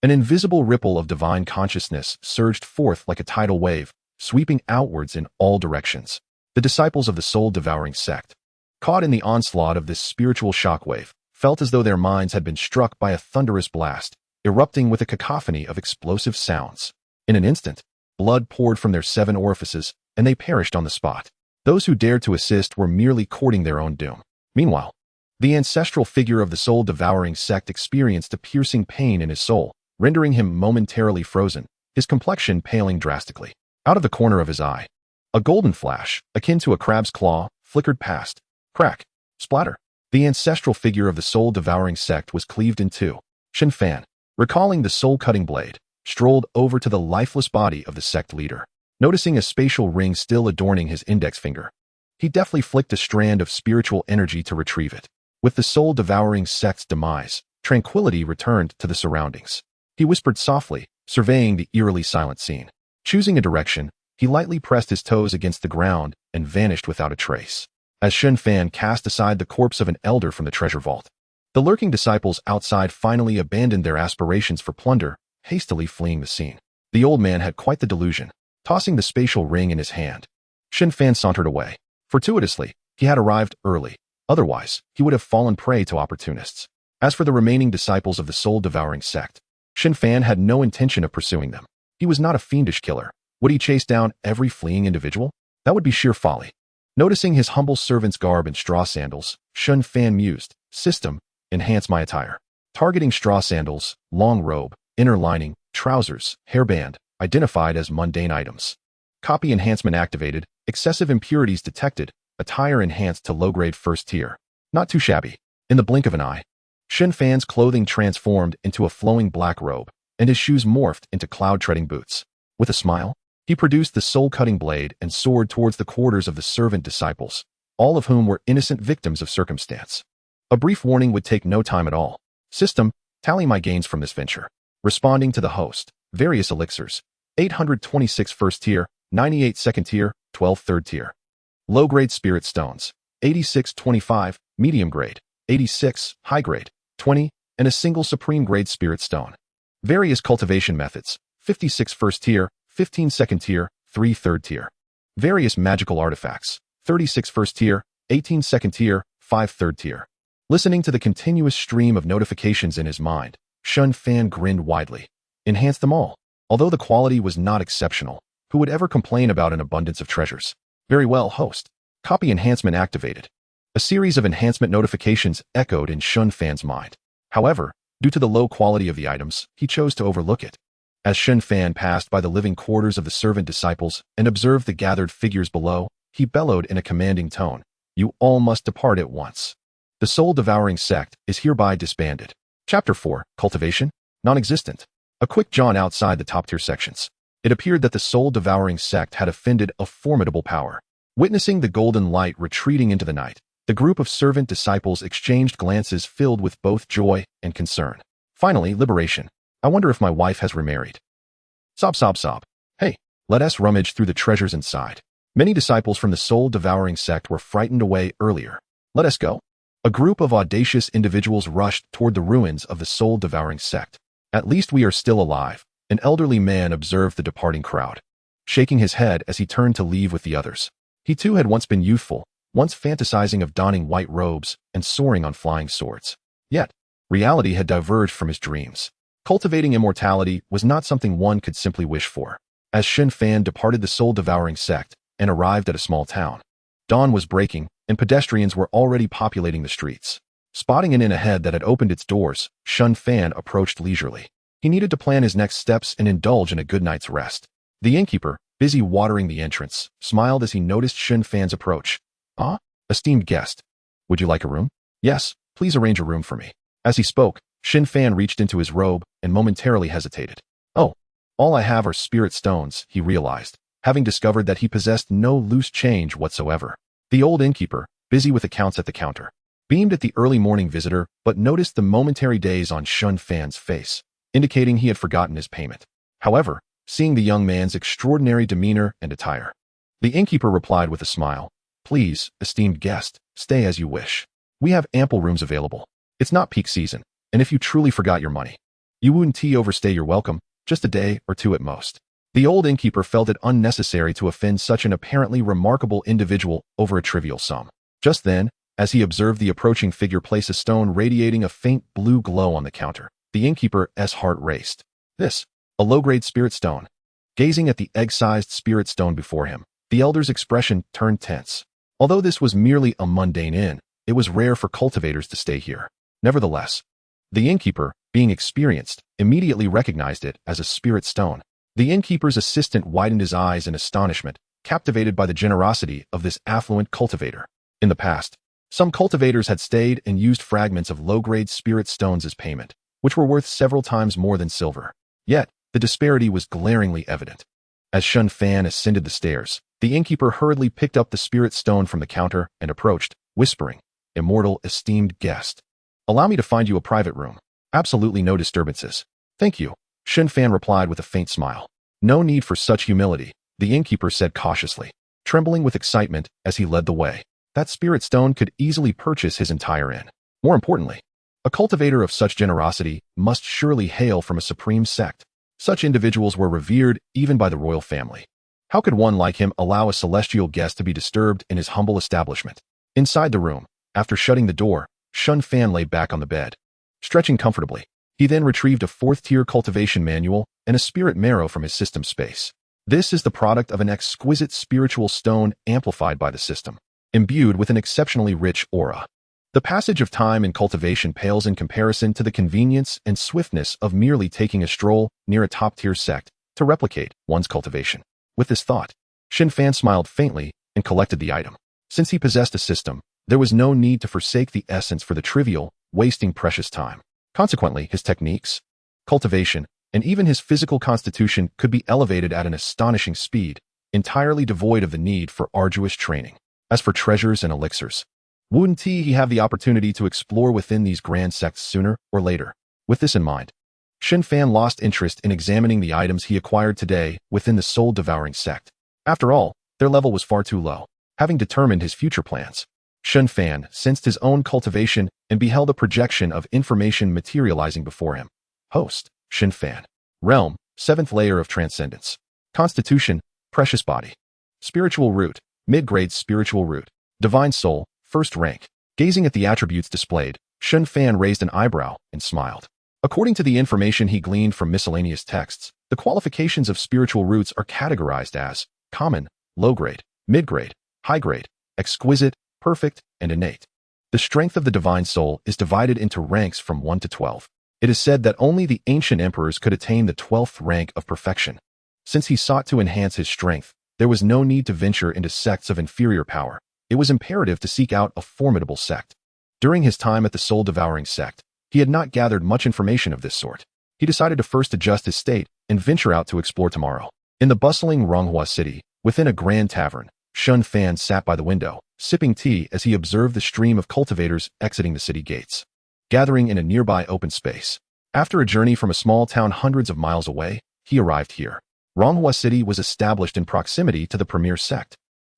Speaker 1: An invisible ripple of divine consciousness surged forth like a tidal wave, sweeping outwards in all directions. The disciples of the soul-devouring sect, caught in the onslaught of this spiritual shockwave, felt as though their minds had been struck by a thunderous blast, erupting with a cacophony of explosive sounds. In an instant, blood poured from their 7 orifices, and they perished on the spot. Those who dared to assist were merely courting their own doom. Meanwhile, the ancestral figure of the soul-devouring sect experienced a piercing pain in his soul, rendering him momentarily frozen, his complexion paling drastically. Out of the corner of his eye, a golden flash, akin to a crab's claw, flickered past. Crack. Splatter. The ancestral figure of the soul-devouring sect was cleaved in two. Shen Fan, recalling the soul-cutting blade, strolled over to the lifeless body of the sect leader. Noticing a spatial ring still adorning his index finger, he deftly flicked a strand of spiritual energy to retrieve it. With the soul-devouring sect's demise, tranquility returned to the surroundings. He whispered softly, surveying the eerily silent scene. Choosing a direction, He lightly pressed his toes against the ground and vanished without a trace. As Shen Fan cast aside the corpse of an elder from the treasure vault, the lurking disciples outside finally abandoned their aspirations for plunder, hastily fleeing the scene. The old man had quite the delusion, tossing the spatial ring in his hand. Shen Fan sauntered away. Fortuitously, he had arrived early. Otherwise, he would have fallen prey to opportunists. As for the remaining disciples of the soul-devouring sect, Shen Fan had no intention of pursuing them. He was not a fiendish killer. Would he chase down every fleeing individual? That would be sheer folly. Noticing his humble servant's garb and straw sandals, Shen Fan mused, "System, enhance my attire." Targeting straw sandals, long robe, inner lining, trousers, hairband, identified as mundane items. Copy enhancement activated, excessive impurities detected, attire enhanced to low-grade first tier. Not too shabby. In the blink of an eye, Shen Fan's clothing transformed into a flowing black robe, and his shoes morphed into cloud-treading boots. With a smile, he produced the soul-cutting blade and soared towards the quarters of the servant disciples, all of whom were innocent victims of circumstance. A brief warning would take no time at all. System, tally my gains from this venture. Responding to the host, various elixirs, 826 first tier, 98 second tier, 12 third tier. Low-grade spirit stones, 86 25, medium grade, 86, high grade, 20, and a single supreme grade spirit stone. Various cultivation methods, 56 first tier, 15 second tier, 3 third tier. Various magical artifacts, 36 first tier, 18 second tier, 5 third tier. Listening to the continuous stream of notifications in his mind, Shen Fan grinned widely. Enhance them all. Although the quality was not exceptional, who would ever complain about an abundance of treasures? Very well, host. Copy enhancement activated. A series of enhancement notifications echoed in Shen Fan's mind. However, due to the low quality of the items, he chose to overlook it. As Shen Fan passed by the living quarters of the servant disciples and observed the gathered figures below, he bellowed in a commanding tone, "You all must depart at once. The soul-devouring sect is hereby disbanded." Chapter 4, Cultivation? Non-existent. A quick jaunt outside the top-tier sections. It appeared that the soul-devouring sect had offended a formidable power. Witnessing the golden light retreating into the night, the group of servant disciples exchanged glances filled with both joy and concern. Finally, liberation. I wonder if my wife has remarried. Sob, sob, sob. Hey, let us rummage through the treasures inside. Many disciples from the soul-devouring sect were frightened away earlier. Let us go. A group of audacious individuals rushed toward the ruins of the soul-devouring sect. At least we are still alive, an elderly man observed the departing crowd, shaking his head as he turned to leave with the others. He too had once been youthful, once fantasizing of donning white robes and soaring on flying swords. Yet, reality had diverged from his dreams. Cultivating immortality was not something one could simply wish for. As Shen Fan departed the soul-devouring sect and arrived at a small town, dawn was breaking, and pedestrians were already populating the streets. Spotting an inn ahead that had opened its doors, Shen Fan approached leisurely. He needed to plan his next steps and indulge in a good night's rest. The innkeeper, busy watering the entrance, smiled as he noticed Shen Fan's approach. "Ah, esteemed guest. Would you like a room?" "Yes, please arrange a room for me." As he spoke, Shen Fan reached into his robe and momentarily hesitated. "Oh, all I have are spirit stones," he realized, having discovered that he possessed no loose change whatsoever. The old innkeeper, busy with accounts at the counter, beamed at the early morning visitor but noticed the momentary daze on Shen Fan's face, indicating he had forgotten his payment. However, seeing the young man's extraordinary demeanor and attire, the innkeeper replied with a smile, "Please, esteemed guest, stay as you wish. We have ample rooms available. It's not peak season, and if you truly forgot your money, you wouldn't overstay your welcome, just a day or two at most." The old innkeeper felt it unnecessary to offend such an apparently remarkable individual over a trivial sum. Just then, as he observed the approaching figure place a stone radiating a faint blue glow on the counter, the innkeeper's heart raced. This, a low-grade spirit stone. Gazing at the egg-sized spirit stone before him, the elder's expression turned tense. Although this was merely a mundane inn, it was rare for cultivators to stay here. Nevertheless, the innkeeper, being experienced, immediately recognized it as a spirit stone. The innkeeper's assistant widened his eyes in astonishment, captivated by the generosity of this affluent cultivator. In the past, some cultivators had stayed and used fragments of low-grade spirit stones as payment, which were worth several times more than silver. Yet, the disparity was glaringly evident. As Shen Fan ascended the stairs, the innkeeper hurriedly picked up the spirit stone from the counter and approached, whispering, "Immortal esteemed guest, allow me to find you a private room. Absolutely no disturbances." "Thank you," Shen Fan replied with a faint smile. "No need for such humility. the innkeeper said cautiously, trembling with excitement as he led the way. That spirit stone could easily purchase his entire inn. More importantly, a cultivator of such generosity must surely hail from a supreme sect. Such individuals were revered even by the royal family. How could one like him allow a celestial guest to be disturbed in his humble establishment? Inside the room, after shutting the door, Shen Fan lay back on the bed, stretching comfortably. He then retrieved a 4th-tier cultivation manual and a spirit marrow from his system space. This is the product of an exquisite spiritual stone amplified by the system, imbued with an exceptionally rich aura. The passage of time in cultivation pales in comparison to the convenience and swiftness of merely taking a stroll near a top-tier sect to replicate one's cultivation. With this thought, Shen Fan smiled faintly and collected the item. Since he possessed a system, there was no need to forsake the essence for the trivial, wasting precious time. Consequently, his techniques, cultivation, and even his physical constitution could be elevated at an astonishing speed, entirely devoid of the need for arduous training. As for treasures and elixirs, wouldn't he have the opportunity to explore within these grand sects sooner or later? With this in mind, Shen Fan lost interest in examining the items he acquired today within the soul-devouring sect. After all, their level was far too low. Having determined his future plans, Shen Fan sensed his own cultivation and beheld a projection of information materializing before him. Host, Shen Fan. Realm, 7th layer of transcendence. Constitution, precious body. Spiritual root, mid-grade spiritual root. Divine soul, 1st rank. Gazing at the attributes displayed, Shen Fan raised an eyebrow and smiled. According to the information he gleaned from miscellaneous texts, the qualifications of spiritual roots are categorized as common, low-grade, mid-grade, high-grade, exquisite, perfect, and innate. The strength of the divine soul is divided into ranks from 1 to 12. It is said that only the ancient emperors could attain the 12th rank of perfection. Since he sought to enhance his strength, there was no need to venture into sects of inferior power. It was imperative to seek out a formidable sect. During his time at the soul-devouring sect, he had not gathered much information of this sort. He decided to first adjust his state and venture out to explore tomorrow. In the bustling Ronghua city, within a grand tavern, Shen Fan sat by the window, sipping tea as he observed the stream of cultivators exiting the city gates, gathering in a nearby open space. After a journey from a small town hundreds of miles away, he arrived here. Ronghua city was established in proximity to the premier sect,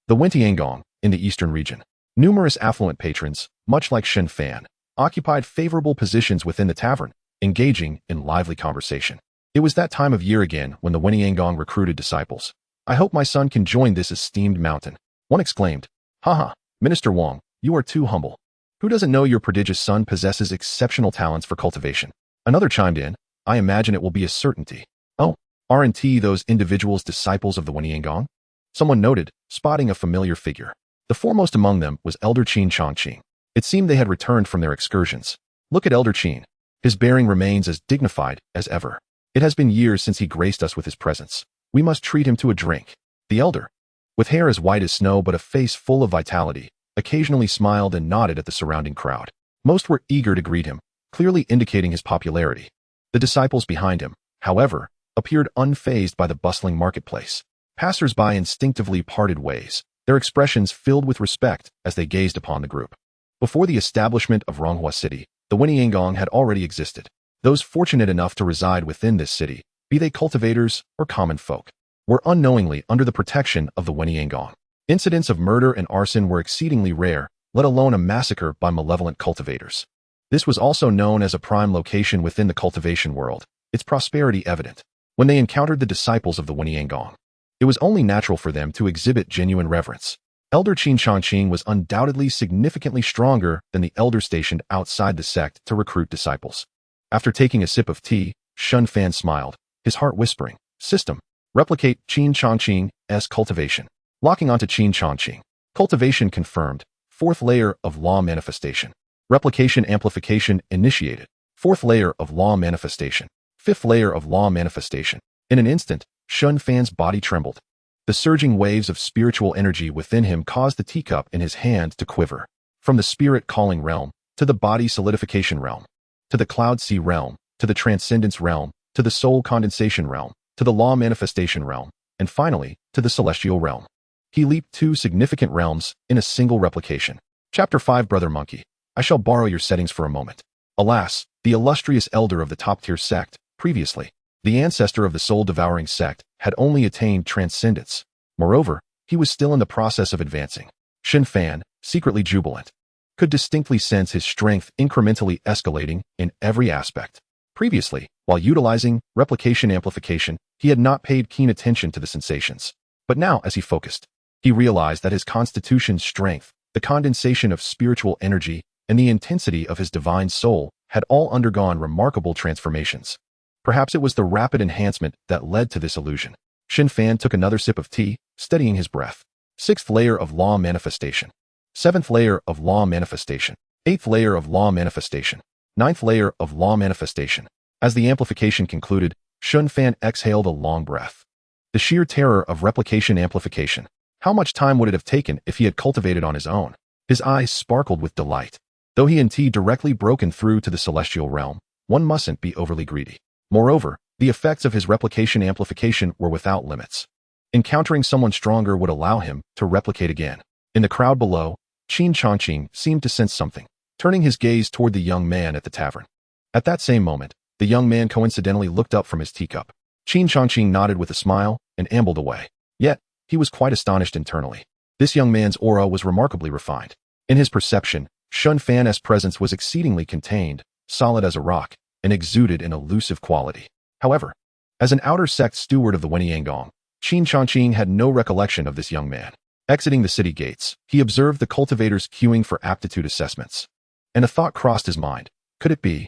Speaker 1: the Wentiangong, in the eastern region. Numerous affluent patrons, much like Shen Fan, occupied favorable positions within the tavern, engaging in lively conversation. It was that time of year again when the Wentiangong recruited disciples. "I hope my son can join this esteemed mountain," one exclaimed. "Haha, Minister Wang, you are too humble. Who doesn't know your prodigious son possesses exceptional talents for cultivation?" Another chimed in, "I imagine it will be a certainty." "Oh, aren't those individuals disciples of the Wentiangong?" Someone noted, spotting a familiar figure. The foremost among them was Elder Qin Chongqing. It seemed they had returned from their excursions. "Look at Elder Qin. His bearing remains as dignified as ever. It has been years since he graced us with his presence. We must treat him to a drink." The elder, with hair as white as snow but a face full of vitality, occasionally smiled and nodded at the surrounding crowd. Most were eager to greet him, clearly indicating his popularity. The disciples behind him, however, appeared unfazed by the bustling marketplace. Passers-by instinctively parted ways, their expressions filled with respect as they gazed upon the group. Before the establishment of Ronghua City, the Wentiangong had already existed. Those fortunate enough to reside within this city, be they cultivators or common folk, were unknowingly under the protection of the Wentiangong. Incidents of murder and arson were exceedingly rare, let alone a massacre by malevolent cultivators. This was also known as a prime location within the cultivation world, its prosperity evident. When they encountered the disciples of the Wentiangong, it was only natural for them to exhibit genuine reverence. Elder Qin Chongqing was undoubtedly significantly stronger than the elder stationed outside the sect to recruit disciples. After taking a sip of tea, Shen Fan smiled, his heart whispering, "System. Replicate Qin Chongqing's cultivation." Locking onto Qin Chongqing. Cultivation confirmed. 4th layer of law manifestation. Replication amplification initiated. 4th layer of law manifestation. 5th layer of law manifestation. In an instant, Shen Fan's body trembled. The surging waves of spiritual energy within him caused the teacup in his hand to quiver. From the spirit calling realm, to the body solidification realm, to the cloud sea realm, to the transcendence realm, to the soul condensation realm, to the law manifestation realm, and finally, to the celestial realm. He leaped 2 significant realms in a single replication. Chapter 5 Brother Monkey, I shall borrow your settings for a moment. Alas, the illustrious elder of the top-tier sect, previously, the ancestor of the soul-devouring sect, had only attained transcendence. Moreover, he was still in the process of advancing. Shen Fan, secretly jubilant, could distinctly sense his strength incrementally escalating in every aspect. Previously, while utilizing replication amplification, he had not paid keen attention to the sensations. But now, as he focused, he realized that his constitution's strength, the condensation of spiritual energy, and the intensity of his divine soul had all undergone remarkable transformations. Perhaps it was the rapid enhancement that led to this illusion. Shen Fan took another sip of tea, steadying his breath. 6th layer of law manifestation. 7th layer of law manifestation. 8th layer of law manifestation. 9th layer of law manifestation. As the amplification concluded, Shen Fan exhaled a long breath. The sheer terror of replication amplification. How much time would it have taken if he had cultivated on his own? His eyes sparkled with delight. Though he and T directly broken through to the celestial realm, one mustn't be overly greedy. Moreover, the effects of his replication amplification were without limits. Encountering someone stronger would allow him to replicate again. In the crowd below, Xianxiaaudiobooks seemed to sense something, turning his gaze toward the young man at the tavern. At that same moment, the young man coincidentally looked up from his teacup. Xianxiaaudiobooks nodded with a smile and ambled away. Yet, he was quite astonished internally. This young man's aura was remarkably refined. In his perception, Shen Fan's presence was exceedingly contained, solid as a rock, and exuded an elusive quality. However, as an outer sect steward of the Wenyanggong, Xianxiaaudiobooks had no recollection of this young man. Exiting the city gates, he observed the cultivators queuing for aptitude assessments. And a thought crossed his mind. Could it be?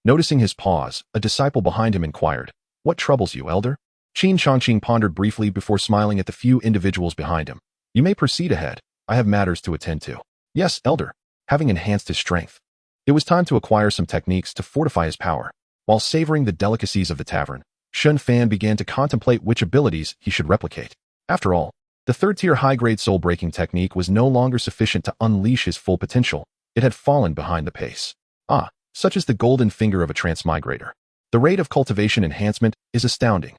Speaker 1: Noticing his pause, a disciple behind him inquired, "What troubles you, elder?" Xianxiaaudiobooks pondered briefly before smiling at the few individuals behind him. "You may proceed ahead. I have matters to attend to." "Yes, elder." Having enhanced his strength, it was time to acquire some techniques to fortify his power. While savoring the delicacies of the tavern, Shen Fan began to contemplate which abilities he should replicate. After all, the third-tier high-grade soul-breaking technique was no longer sufficient to unleash his full potential. It had fallen behind the pace. Such as the golden finger of a transmigrator. The rate of cultivation enhancement is astounding.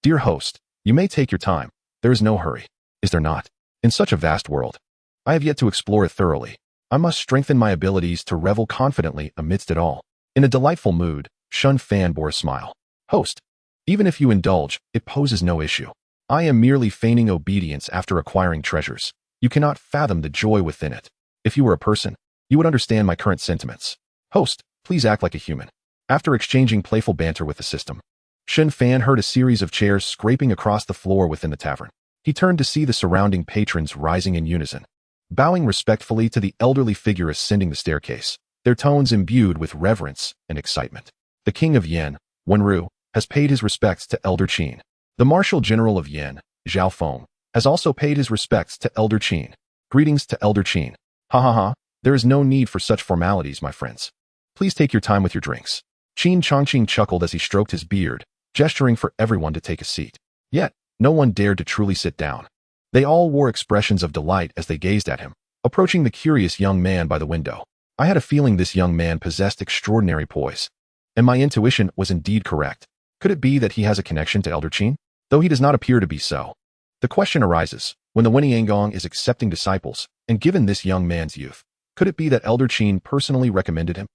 Speaker 1: Dear host, you may take your time. There is no hurry. Is there not? In such a vast world, I have yet to explore it thoroughly. I must strengthen my abilities to revel confidently amidst it all. In a delightful mood, Shen Fan bore a smile. Host, even if you indulge, it poses no issue. I am merely feigning obedience after acquiring treasures. You cannot fathom the joy within it. If you were a person, you would understand my current sentiments. Host, please act like a human. After exchanging playful banter with the system, Shen Fan heard a series of chairs scraping across the floor within the tavern. He turned to see the surrounding patrons rising in unison, bowing respectfully to the elderly figure ascending the staircase, their tones imbued with reverence and excitement. The king of Yen, Wenru, has paid his respects to Elder Qin. The Marshal General of Yen, Zhao Feng, has also paid his respects to Elder Qin. Greetings to Elder Qin. Ha ha ha, there is no need for such formalities, my friends. Please take your time with your drinks. Xianxiaaudiobooks chuckled as he stroked his beard, gesturing for everyone to take a seat. Yet, no one dared to truly sit down. They all wore expressions of delight as they gazed at him, approaching the curious young man by the window. I had a feeling this young man possessed extraordinary poise, and my intuition was indeed correct. Could it be that he has a connection to Elder Qin? Though he does not appear to be so. The question arises, when the Wenyanggong is accepting disciples, and given this young man's youth, could it be that Elder Qin personally recommended him?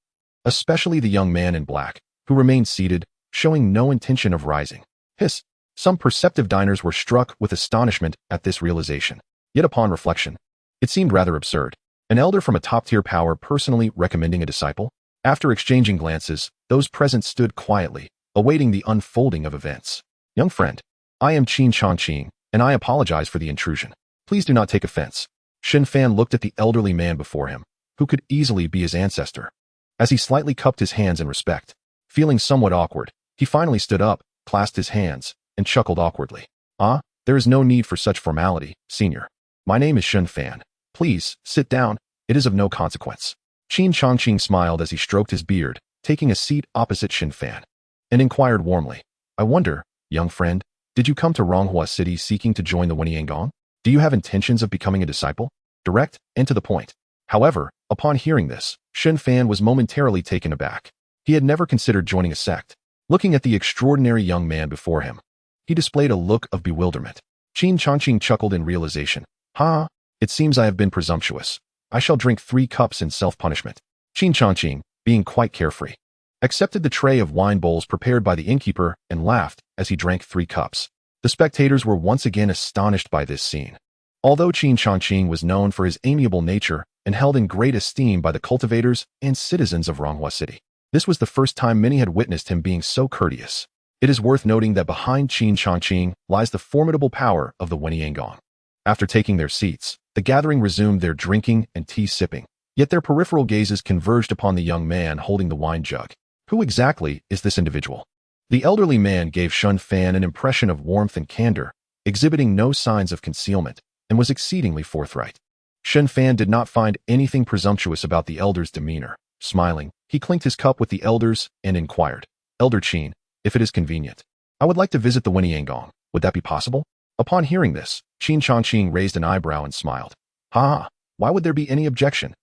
Speaker 1: Especially the young man in black, who remained seated, showing no intention of rising. Hiss! Some perceptive diners were struck with astonishment at this realization. Yet upon reflection, it seemed rather absurd. An elder from a top-tier power personally recommending a disciple? After exchanging glances, those present stood quietly, awaiting the unfolding of events. Young friend, I am Xianxiaaudiobooks, and I apologize for the intrusion. Please do not take offense. Shen Fan looked at the elderly man before him, who could easily be his ancestor. As he slightly cupped his hands in respect, feeling somewhat awkward, he finally stood up, clasped his hands, and chuckled awkwardly. There is no need for such formality, senior. My name is Shen Fan. Please, sit down. It is of no consequence. Xianxiaaudiobooks smiled as he stroked his beard, taking a seat opposite Shen Fan, and inquired warmly, I wonder, young friend, did you come to Ronghua City seeking to join the Wenyanggong? Do you have intentions of becoming a disciple? Direct and to the point. However, upon hearing this, Shen Fan was momentarily taken aback. He had never considered joining a sect. Looking at the extraordinary young man before him, he displayed a look of bewilderment. Xianxiaaudiobooks chuckled in realization. It seems I have been presumptuous. I shall drink 3 cups in self-punishment. Xianxiaaudiobooks, being quite carefree, accepted the tray of wine bowls prepared by the innkeeper and laughed as he drank 3 cups. The spectators were once again astonished by this scene. Although Qin Changqing was known for his amiable nature and held in great esteem by the cultivators and citizens of Ronghua City, this was the first time many had witnessed him being so courteous. It is worth noting that behind Qin Changqing lies the formidable power of the Wenyanggong. After taking their seats, the gathering resumed their drinking and tea sipping, yet their peripheral gazes converged upon the young man holding the wine jug. Who exactly is this individual? The elderly man gave Shen Fan an impression of warmth and candor, exhibiting no signs of concealment, and was exceedingly forthright. Shen Fan did not find anything presumptuous about the elder's demeanor. Smiling, he clinked his cup with the elders and inquired, "Elder Qin, if it is convenient, I would like to visit the Wenyanggong. Would that be possible?" Upon hearing this, Qin Changqing raised an eyebrow and smiled. "Ha! Why would there be any objection?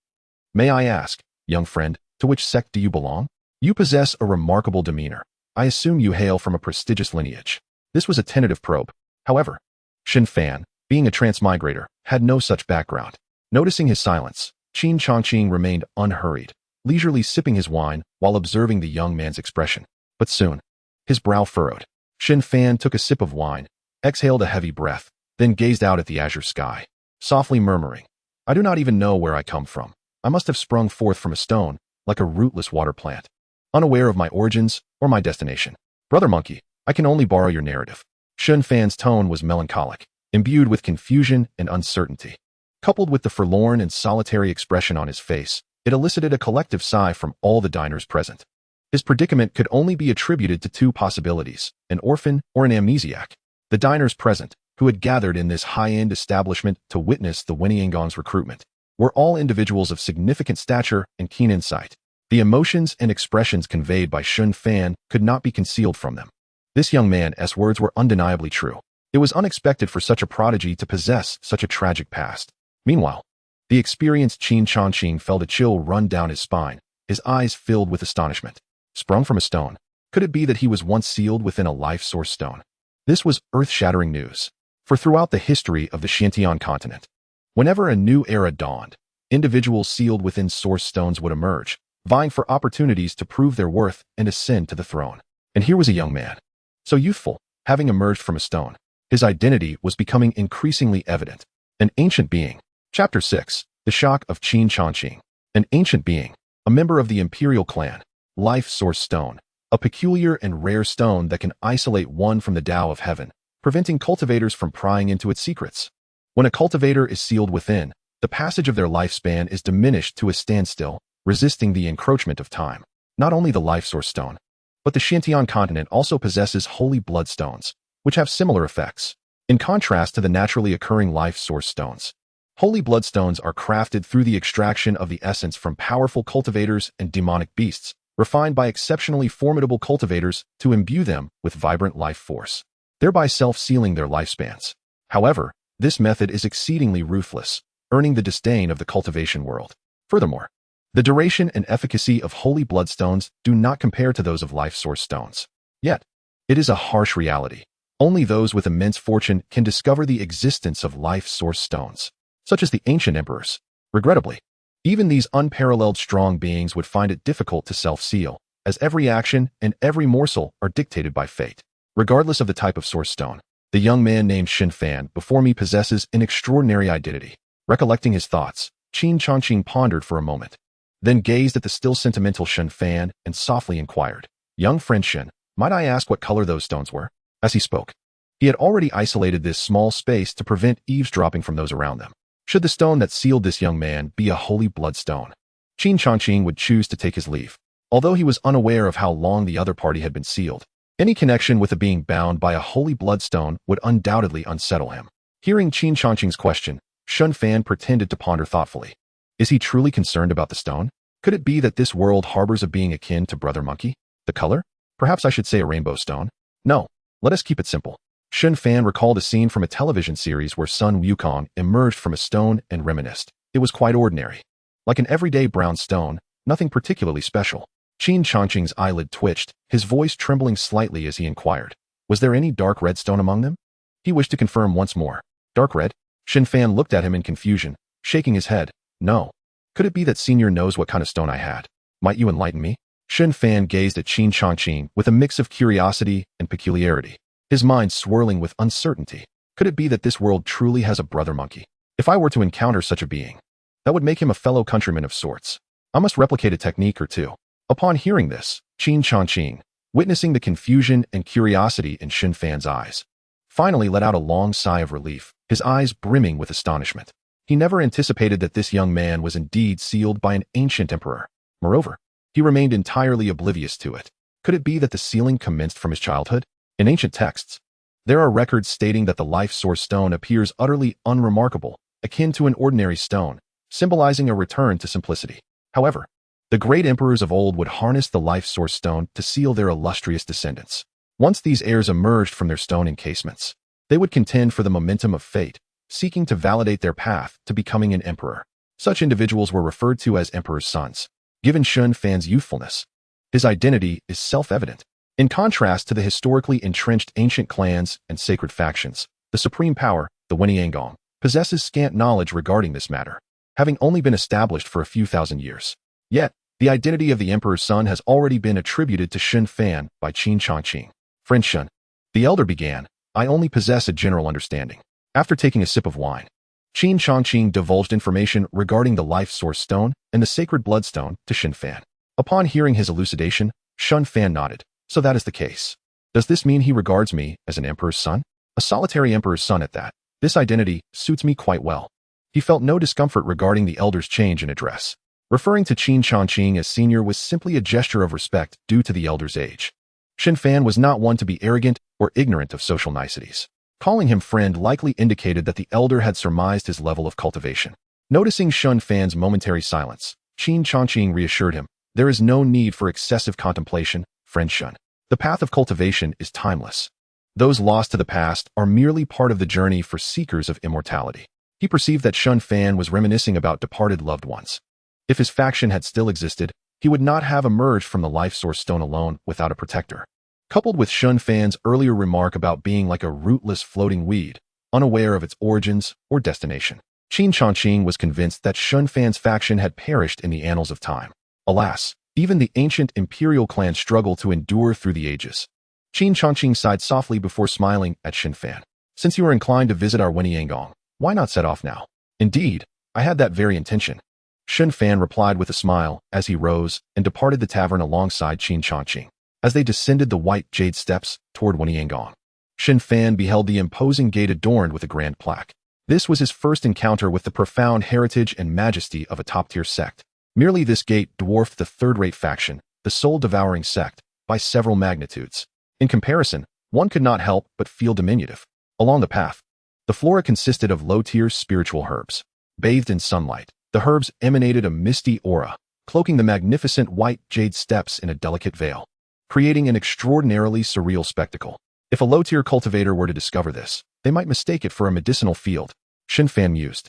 Speaker 1: May I ask, young friend, to which sect do you belong? You possess a remarkable demeanor. I assume you hail from a prestigious lineage." This was a tentative probe. However, Shen Fan, being a transmigrator, had no such background. Noticing his silence, Qin Changqing remained unhurried, leisurely sipping his wine while observing the young man's expression. But soon, his brow furrowed. Shen Fan took a sip of wine, exhaled a heavy breath, then gazed out at the azure sky, softly murmuring, "I do not even know where I come from. I must have sprung forth from a stone, like a rootless water plant, unaware of my origins or my destination. Brother Monkey, I can only borrow your narrative." Shen Fan's tone was melancholic, imbued with confusion and uncertainty. Coupled with the forlorn and solitary expression on his face, it elicited a collective sigh from all the diners present. His predicament could only be attributed to two possibilities, an orphan or an amnesiac. The diners present, who had gathered in this high-end establishment to witness the Wenyanggong's recruitment, were all individuals of significant stature and keen insight. The emotions and expressions conveyed by Shen Fan could not be concealed from them. This young man's words were undeniably true. It was unexpected for such a prodigy to possess such a tragic past. Meanwhile, the experienced Qin Changqing felt a chill run down his spine, his eyes filled with astonishment. Sprung from a stone. Could it be that he was once sealed within a life source stone? This was earth-shattering news. For throughout the history of the Xianxian continent, whenever a new era dawned, individuals sealed within source stones would emerge, vying for opportunities to prove their worth and ascend to the throne. And here was a young man, so youthful, having emerged from a stone. His identity was becoming increasingly evident. An ancient being. Chapter 6. The Shock of Qin Changqing. An ancient being, a member of the imperial clan, life source stone, a peculiar and rare stone that can isolate one from the Tao of heaven, preventing cultivators from prying into its secrets. When a cultivator is sealed within, the passage of their lifespan is diminished to a standstill, resisting the encroachment of time. Not only the life source stone, but the Xianxian continent also possesses holy blood stones, which have similar effects. In contrast to the naturally occurring life source stones, holy bloodstones are crafted through the extraction of the essence from powerful cultivators and demonic beasts, refined by exceptionally formidable cultivators to imbue them with vibrant life force, thereby self-sealing their lifespans. However, this method is exceedingly ruthless, earning the disdain of the cultivation world. Furthermore, the duration and efficacy of holy bloodstones do not compare to those of life source stones. Yet, it is a harsh reality. Only those with immense fortune can discover the existence of life source stones, such as the ancient emperors. Regrettably, even these unparalleled strong beings would find it difficult to self-seal, as every action and every morsel are dictated by fate. Regardless of the type of source stone, the young man named Shen Fan before me possesses an extraordinary identity. Recollecting his thoughts, Qin Changqing pondered for a moment, then gazed at the still sentimental Shen Fan and softly inquired, "Young friend Shen, might I ask what color those stones were?" As he spoke, he had already isolated this small space to prevent eavesdropping from those around them. Should the stone that sealed this young man be a holy bloodstone, Qin Changqing would choose to take his leave. Although he was unaware of how long the other party had been sealed, any connection with a being bound by a holy bloodstone would undoubtedly unsettle him. Hearing Qin Changqing's question, Shen Fan pretended to ponder thoughtfully. Is he truly concerned about the stone? Could it be that this world harbors a being akin to Brother Monkey? The color? Perhaps I should say a rainbow stone? No, let us keep it simple. Shen Fan recalled a scene from a television series where Sun Wukong emerged from a stone and reminisced. It was quite ordinary. Like an everyday brown stone, nothing particularly special. Qin Changqing's eyelid twitched, his voice trembling slightly as he inquired, was there any dark red stone among them? He wished to confirm once more. Dark red? Shen Fan looked at him in confusion, shaking his head. No. Could it be that Senior knows what kind of stone I had? Might you enlighten me? Shen Fan gazed at Qin Changqing with a mix of curiosity and peculiarity. his mind swirling with uncertainty. Could it be that this world truly has a brother monkey? If I were to encounter such a being, that would make him a fellow countryman of sorts. I must replicate a technique or two. Upon hearing this, Xianxiaaudiobooks, witnessing the confusion and curiosity in Shen Fan's eyes, finally let out a long sigh of relief, his eyes brimming with astonishment. He never anticipated that this young man was indeed sealed by an ancient emperor. Moreover, he remained entirely oblivious to it. Could it be that the sealing commenced from his childhood? In ancient texts, there are records stating that the life source stone appears utterly unremarkable, akin to an ordinary stone, symbolizing a return to simplicity. However, the great emperors of old would harness the life source stone to seal their illustrious descendants. Once these heirs emerged from their stone encasements, they would contend for the momentum of fate, seeking to validate their path to becoming an emperor. Such individuals were referred to as emperor's sons. Given Shen Fan's youthfulness, his identity is self-evident. In contrast to the historically entrenched ancient clans and sacred factions, the supreme power, the Weniangong, possesses scant knowledge regarding this matter, having only been established for a few thousand years. Yet, the identity of the emperor's son has already been attributed to Shen Fan by Xianxiaaudiobooks. Friend Shen, the elder began, I only possess a general understanding. After taking a sip of wine, Xianxiaaudiobooks divulged information regarding the life source stone and the sacred bloodstone to Shen Fan. Upon hearing his elucidation, Shen Fan nodded. So that is the case. Does this mean he regards me as an emperor's son? A solitary emperor's son at that. This identity suits me quite well. He felt no discomfort regarding the elder's change in address. Referring to Xianxiaaudiobooks as senior was simply a gesture of respect due to the elder's age. Shen Fan was not one to be arrogant or ignorant of social niceties. Calling him friend likely indicated that the elder had surmised his level of cultivation. Noticing Shen Fan's momentary silence, Xianxiaaudiobooks reassured him, there is no need for excessive contemplation, friend Shen. The path of cultivation is timeless. Those lost to the past are merely part of the journey for seekers of immortality. He perceived that Shen Fan was reminiscing about departed loved ones. If his faction had still existed, he would not have emerged from the life source stone alone without a protector. Coupled with Shen Fan's earlier remark about being like a rootless floating weed, unaware of its origins or destination, Xianxiaaudiobooks was convinced that Shen Fan's faction had perished in the annals of time. Alas, even the ancient imperial clan struggled to endure through the ages. Xianxiaaudiobooks sighed softly before smiling at Shen Fan. Since you are inclined to visit our Weniangong, why not set off now? Indeed, I had that very intention. Shen Fan replied with a smile as he rose and departed the tavern alongside Xianxiaaudiobooks. As they descended the white jade steps toward Weniangong, Shen Fan beheld the imposing gate adorned with a grand plaque. This was his first encounter with the profound heritage and majesty of a top-tier sect. Merely this gate dwarfed the third-rate faction, the soul-devouring sect, by several magnitudes. In comparison, one could not help but feel diminutive. Along the path, the flora consisted of low-tier spiritual herbs. Bathed in sunlight, the herbs emanated a misty aura, cloaking the magnificent white jade steps in a delicate veil, creating an extraordinarily surreal spectacle. If a low-tier cultivator were to discover this, they might mistake it for a medicinal field, Shen Fan mused.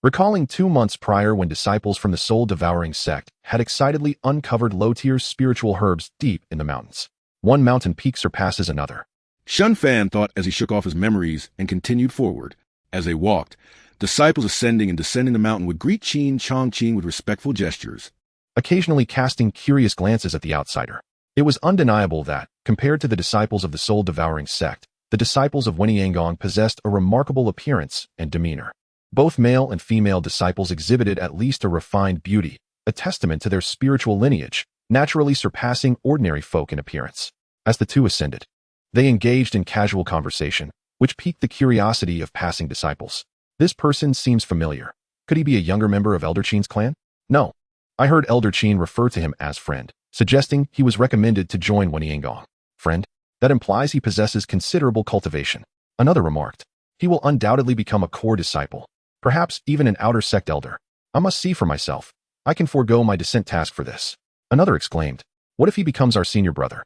Speaker 1: Recalling 2 months prior when disciples from the soul-devouring sect had excitedly uncovered low-tier spiritual herbs deep in the mountains. One mountain peak surpasses another.
Speaker 2: Shen Fan thought as he shook off his memories and continued forward. As they walked, disciples ascending and descending the mountain would greet Xianxiaaudiobooks with respectful gestures,
Speaker 1: occasionally casting curious glances at the outsider. It was undeniable that, compared to the disciples of the soul-devouring sect, the disciples of Weniangong possessed a remarkable appearance and demeanor. Both male and female disciples exhibited at least a refined beauty, a testament to their spiritual lineage, naturally surpassing ordinary folk in appearance. As the two ascended, they engaged in casual conversation, which piqued the curiosity of passing disciples. This person seems familiar. Could he be a younger member of Elder Qin's clan? No. I heard Elder Qin refer to him as friend, suggesting he was recommended to join Weniangong. Friend? That implies he possesses considerable cultivation. Another remarked. He will undoubtedly become a core disciple, perhaps even an outer sect elder. I must see for myself. I can forego my descent task for this. Another exclaimed. What if he becomes our senior brother?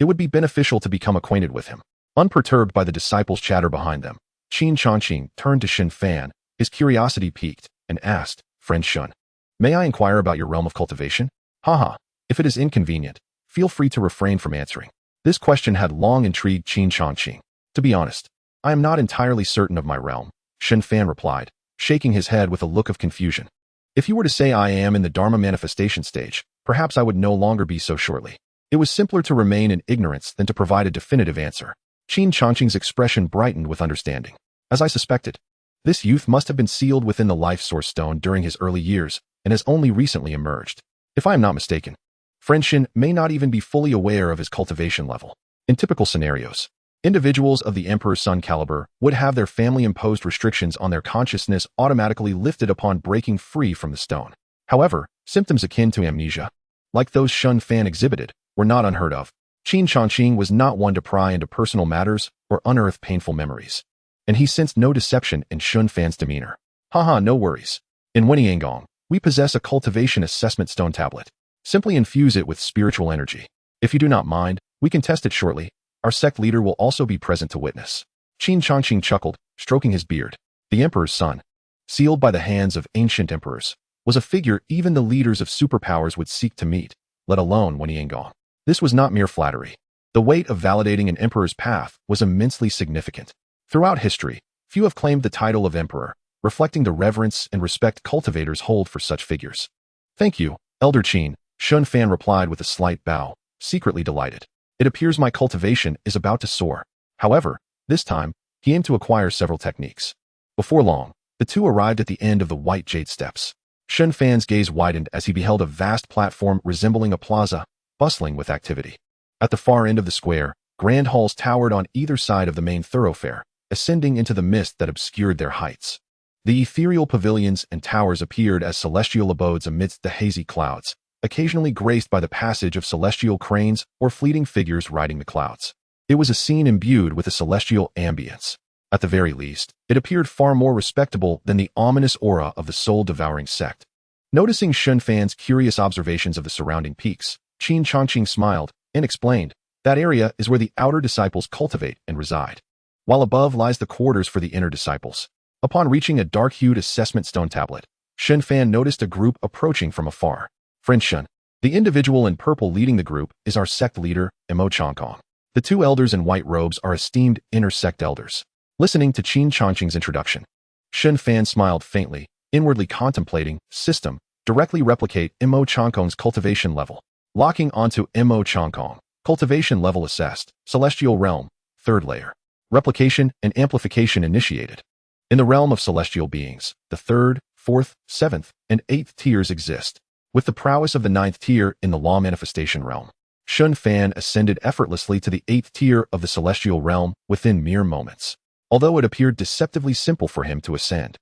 Speaker 1: It would be beneficial to become acquainted with him. Unperturbed by the disciples' chatter behind them, Xianxiaaudiobooks turned to Shen Fan, his curiosity piqued, and asked, Friend Shen, may I inquire about your realm of cultivation? Haha, if it is inconvenient, feel free to refrain from answering. This question had long intrigued Xianxiaaudiobooks. To be honest, I am not entirely certain of my realm, Shen Fan replied, shaking his head with a look of confusion. If you were to say I am in the Dharma manifestation stage, perhaps I would no longer be so shortly. It was simpler to remain in ignorance than to provide a definitive answer. Qin Changqing's expression brightened with understanding. As I suspected, this youth must have been sealed within the life source stone during his early years and has only recently emerged. If I am not mistaken, friend Shen may not even be fully aware of his cultivation level. In typical scenarios, individuals of the Emperor's Son caliber would have their family-imposed restrictions on their consciousness automatically lifted upon breaking free from the stone. However, symptoms akin to amnesia, like those Shen Fan exhibited, were not unheard of. Qin Changqing was not one to pry into personal matters or unearth painful memories, and he sensed no deception in Shen Fan's demeanor. Haha, no worries. In Wenyanggong, we possess a cultivation assessment stone tablet. Simply infuse it with spiritual energy. If you do not mind, we can test it shortly. Our sect leader will also be present to witness. Qin Changqing chuckled, stroking his beard. The Emperor's Son, sealed by the hands of ancient emperors, was a figure even the leaders of superpowers would seek to meet, let alone Wenyanggong. This was not mere flattery. The weight of validating an emperor's path was immensely significant. Throughout history, few have claimed the title of emperor, reflecting the reverence and respect cultivators hold for such figures. Thank you, Elder Qin, Shen Fan replied with a slight bow, secretly delighted. It appears my cultivation is about to soar. However, this time, he aimed to acquire several techniques. Before long, the two arrived at the end of the white jade steps. Shen Fan's gaze widened as he beheld a vast platform resembling a plaza, bustling with activity. At the far end of the square, grand halls towered on either side of the main thoroughfare, ascending into the mist that obscured their heights. The ethereal pavilions and towers appeared as celestial abodes amidst the hazy clouds, occasionally graced by the passage of celestial cranes or fleeting figures riding the clouds. It was a scene imbued with a celestial ambience. At the very least, it appeared far more respectable than the ominous aura of the soul-devouring sect. Noticing Shen Fan's curious observations of the surrounding peaks, Qin Changqing smiled and explained, that area is where the outer disciples cultivate and reside, while above lies the quarters for the inner disciples. Upon reaching a dark-hued assessment stone tablet, Shen Fan noticed a group approaching from afar. Friend Shen, the individual in purple leading the group is our sect leader, Imo Changkong. The two elders in white robes are esteemed inner sect elders. Listening to Qin Changqing's introduction, Shen Fan smiled faintly, inwardly contemplating, system, directly replicate Imo Changkong's cultivation level. Locking onto Imo Changkong, cultivation level assessed, celestial realm, 3rd layer. Replication and amplification initiated. In the realm of celestial beings, the 3rd, 4th, 7th, and 8th tiers exist, with the prowess of the 9th tier in the law manifestation realm. Shen Fan ascended effortlessly to the 8th tier of the celestial realm within mere moments. Although it appeared deceptively simple for him to ascend,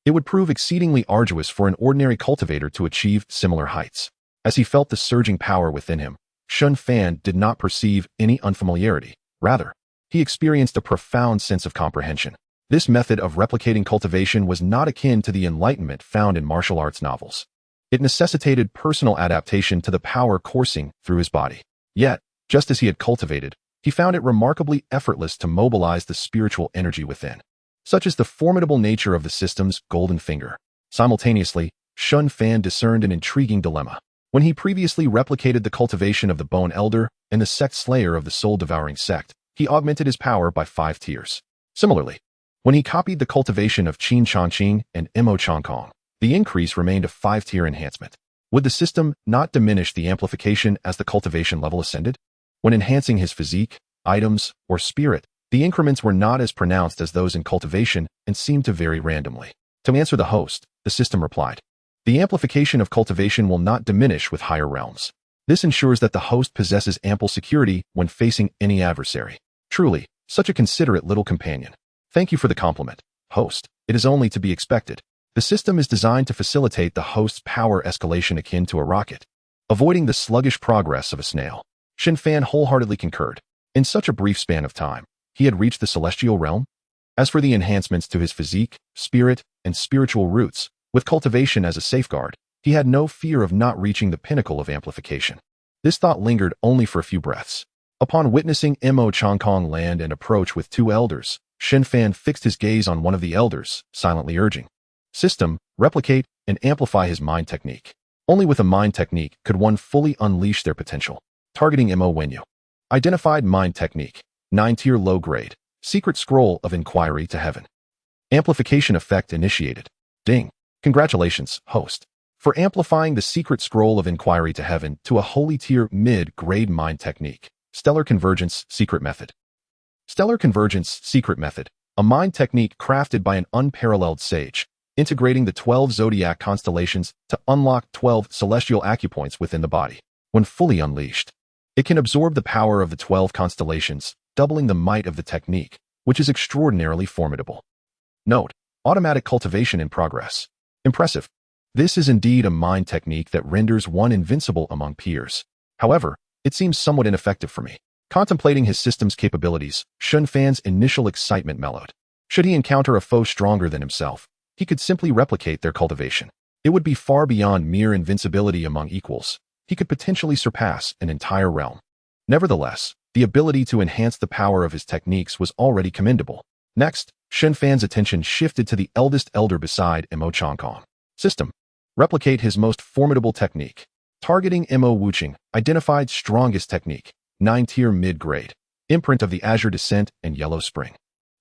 Speaker 1: it would prove exceedingly arduous for an ordinary cultivator to achieve similar heights. As he felt the surging power within him, Shen Fan did not perceive any unfamiliarity. Rather, he experienced a profound sense of comprehension. This method of replicating cultivation was not akin to the enlightenment found in martial arts novels. It necessitated personal adaptation to the power coursing through his body. Yet, just as he had cultivated, he found it remarkably effortless to mobilize the spiritual energy within. Such is the formidable nature of the system's golden finger. Simultaneously, Shen Fan discerned an intriguing dilemma. When he previously replicated the cultivation of the Bone Elder and the Sect Slayer of the Soul-Devouring Sect, he augmented his power by 5 tiers. Similarly, when he copied the cultivation of Qin Changqing and Imo Changkong, the increase remained a 5-tier enhancement. Would the system not diminish the amplification as the cultivation level ascended? When enhancing his physique, items, or spirit, the increments were not as pronounced as those in cultivation and seemed to vary randomly. To answer the host, the system replied, the amplification of cultivation will not diminish with higher realms. This ensures that the host possesses ample security when facing any adversary. Truly, such a considerate little companion. Thank you for the compliment, host. It is only to be expected. The system is designed to facilitate the host's power escalation akin to a rocket, avoiding the sluggish progress of a snail. Shen Fan wholeheartedly concurred. In such a brief span of time, he had reached the celestial realm. As for the enhancements to his physique, spirit, and spiritual roots, with cultivation as a safeguard, he had no fear of not reaching the pinnacle of amplification. This thought lingered only for a few breaths. Upon witnessing Imo Changkong land and approach with 2 elders, Shen Fan fixed his gaze on one of the elders, silently urging, system, replicate, and amplify his mind technique. Only with a mind technique could one fully unleash their potential. Targeting Imo Wenyu. Identified mind technique. 9-tier low grade. Secret scroll of inquiry to heaven. Amplification effect initiated. Ding. Congratulations, host, for amplifying the secret scroll of inquiry to heaven to a holy tier mid-grade mind technique. Stellar convergence secret method. Stellar Convergence Secret Method, a mind technique crafted by an unparalleled sage, integrating the 12 zodiac constellations to unlock 12 celestial acupoints within the body. When fully unleashed, it can absorb the power of the 12 constellations, doubling the might of the technique, which is extraordinarily formidable. Note: automatic cultivation in progress. Impressive. This is indeed a mind technique that renders one invincible among peers. However, it seems somewhat ineffective for me. Contemplating his system's capabilities, Shen Fan's initial excitement mellowed. Should he encounter a foe stronger than himself, he could simply replicate their cultivation. It would be far beyond mere invincibility among equals. He could potentially surpass an entire realm. Nevertheless, the ability to enhance the power of his techniques was already commendable. Next, Shen Fan's attention shifted to the eldest elder beside Mo Changkong. System: replicate his most formidable technique. Targeting Mo Wuching, identified strongest technique. 9-tier mid-grade. Imprint of the Azure Descent and Yellow Spring.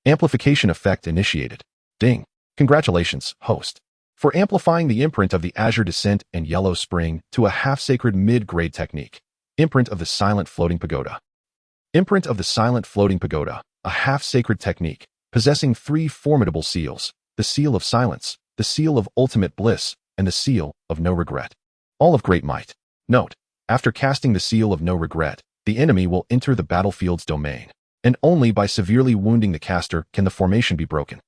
Speaker 1: Amplification effect initiated. Ding. Congratulations, host, for amplifying the imprint of the Azure Descent and Yellow Spring to a half-sacred mid-grade technique. Imprint of the Silent Floating Pagoda. Imprint of the Silent Floating Pagoda, a half-sacred technique, possessing 3 formidable seals: the Seal of Silence, the Seal of Ultimate Bliss, and the Seal of No Regret. All of great might. Note: after casting the Seal of No Regret, the enemy will enter the battlefield's domain, and only by severely wounding the caster can the formation be broken.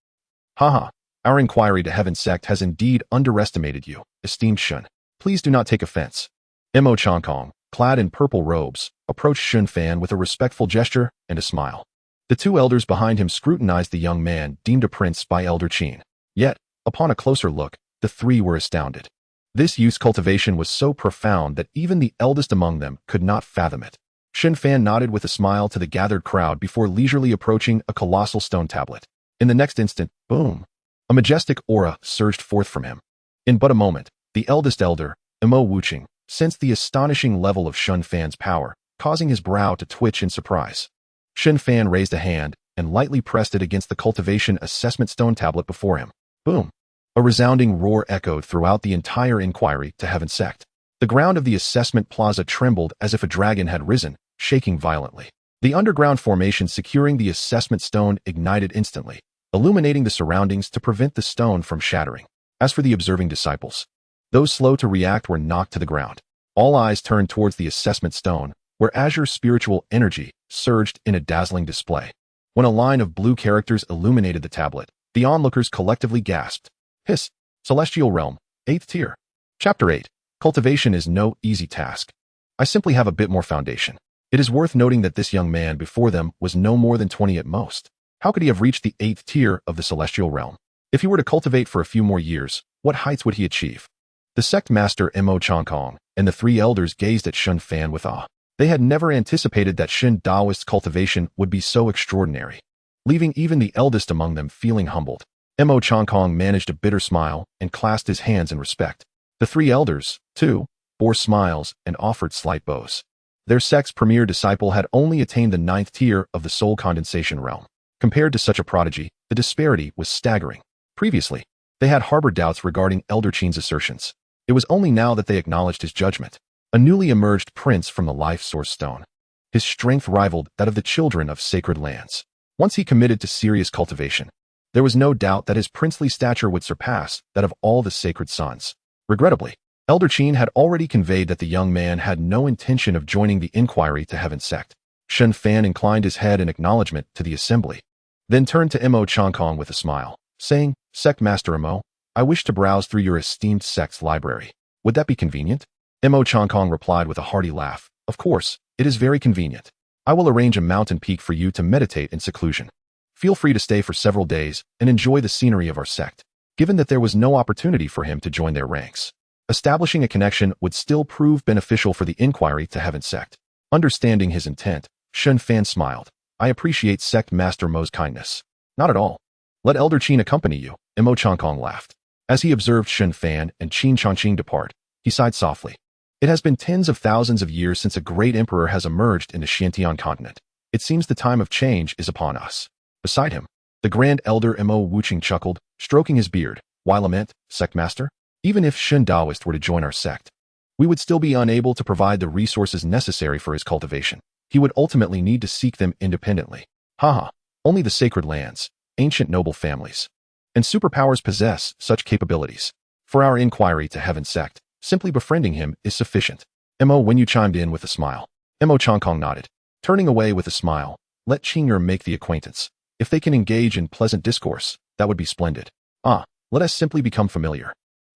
Speaker 1: Haha, our inquiry to Heaven sect has indeed underestimated you, esteemed Shen. Please do not take offense. Mo Changkong, clad in purple robes, approached Shen Fan with a respectful gesture and a smile. The 2 elders behind him scrutinized the young man deemed a prince by Elder Qin. Yet, upon a closer look, the 3 were astounded. This youth's cultivation was so profound that even the eldest among them could not fathom it. Shen Fan nodded with a smile to the gathered crowd before leisurely approaching a colossal stone tablet. In the next instant, boom! A majestic aura surged forth from him. In but a moment, the eldest elder, Mo Wuching, sensed the astonishing level of Shen Fan's power, causing his brow to twitch in surprise. Shen Fan raised a hand and lightly pressed it against the cultivation assessment stone tablet before him. Boom! A resounding roar echoed throughout the entire inquiry to Heaven sect. The ground of the assessment plaza trembled as if a dragon had risen, shaking violently. The underground formation securing the assessment stone ignited instantly, illuminating the surroundings to prevent the stone from shattering. As for the observing disciples, those slow to react were knocked to the ground. All eyes turned towards the assessment stone, where Azure spiritual energy surged in a dazzling display. When a line of blue characters illuminated the tablet, the onlookers collectively gasped. Hiss. Celestial Realm, 8th tier. Chapter 8. Cultivation is no easy task. I simply have a bit more foundation. It is worth noting that this young man before them was no more than 20 at most. How could he have reached the 8th tier of the Celestial Realm? If he were to cultivate for a few more years, what heights would he achieve? The sect master Mo Changkong and the 3 elders gazed at Shen Fan with awe. They had never anticipated that Shen Daoist's cultivation would be so extraordinary, leaving even the eldest among them feeling humbled. Mo Changkong managed a bitter smile and clasped his hands in respect. The 3 elders, too, bore smiles and offered slight bows. Their sect's premier disciple had only attained the 9th tier of the soul condensation realm. Compared to such a prodigy, the disparity was staggering. Previously, they had harbored doubts regarding Elder Qin's assertions. It was only now that they acknowledged his judgment. A newly emerged prince from the life source stone. His strength rivaled that of the children of sacred lands. Once he committed to serious cultivation, there was no doubt that his princely stature would surpass that of all the sacred sons. Regrettably, Elder Qin had already conveyed that the young man had no intention of joining the inquiry to Heaven sect. Shen Fan inclined his head in acknowledgement to the assembly, then turned to Mo Changkong with a smile, saying, Sect Master Mo, I wish to browse through your esteemed sect's library. Would that be convenient? Mo Changkong replied with a hearty laugh. Of course, it is very convenient. I will arrange a mountain peak for you to meditate in seclusion. Feel free to stay for several days and enjoy the scenery of our sect. Given that there was no opportunity for him to join their ranks, establishing a connection would still prove beneficial for the inquiry to Heaven sect. Understanding his intent, Shen Fan smiled. I appreciate Sect Master Mo's kindness. Not at all. Let Elder Qin accompany you, Mo Changkong laughed. As he observed Shen Fan and Qin Changqing depart, he sighed softly. It has been tens of thousands of years since a great emperor has emerged in the Xiantian continent. It seems the time of change is upon us. Beside him, the Grand Elder Mo Wuching chuckled, stroking his beard, while lament, Sect Master, even if Shen Daoist were to join our sect, we would still be unable to provide the resources necessary for his cultivation. He would ultimately need to seek them independently. Haha, only the sacred lands, ancient noble families, and superpowers possess such capabilities. For our inquiry to Heaven Sect, simply befriending him is sufficient. Mo Wenyu chimed in with a smile. Mo Changkong nodded. Turning away with a smile, let Qing'er make the acquaintance. If they can engage in pleasant discourse, that would be splendid. Let us simply become familiar.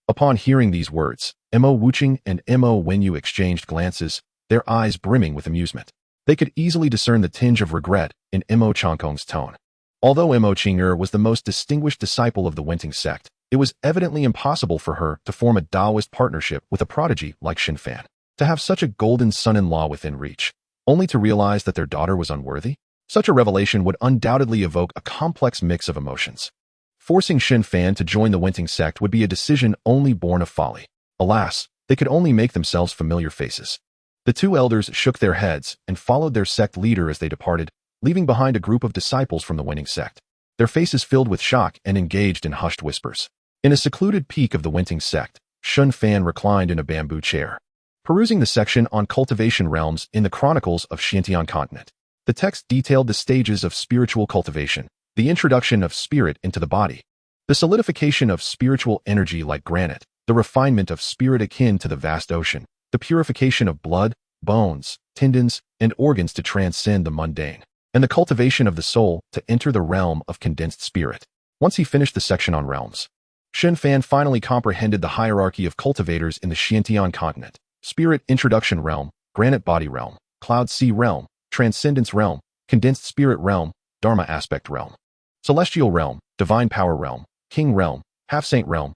Speaker 1: Upon hearing these words, Mo Wuqing and Mo Wenyu exchanged glances, their eyes brimming with amusement. They could easily discern the tinge of regret in Mo Changkong's tone. Although Mo Qing'er was the most distinguished disciple of the Wenting sect, it was evidently impossible for her to form a Taoist partnership with a prodigy like Shen Fan. To have such a golden son-in-law within reach, only to realize that their daughter was unworthy? Such a revelation would undoubtedly evoke a complex mix of emotions. Forcing Shen Fan to join the Wenting sect would be a decision only born of folly. Alas, they could only make themselves familiar faces. The two elders shook their heads and followed their sect leader as they departed, leaving behind a group of disciples from the Wenting sect. Their faces filled with shock and engaged in hushed whispers. In a secluded peak of the Wenting sect, Shen Fan reclined in a bamboo chair, perusing the section on cultivation realms in the Chronicles of Xianxian Continent. The text detailed the stages of spiritual cultivation, the introduction of spirit into the body, the solidification of spiritual energy like granite, the refinement of spirit akin to the vast ocean, the purification of blood, bones, tendons, and organs to transcend the mundane, and the cultivation of the soul to enter the realm of condensed spirit. Once he finished the section on realms, Shen Fan finally comprehended the hierarchy of cultivators in the Xianxian continent: spirit introduction realm, granite body realm, cloud sea realm, transcendence realm, condensed spirit realm, dharma aspect realm, celestial realm, divine power realm, king realm, half-saint realm,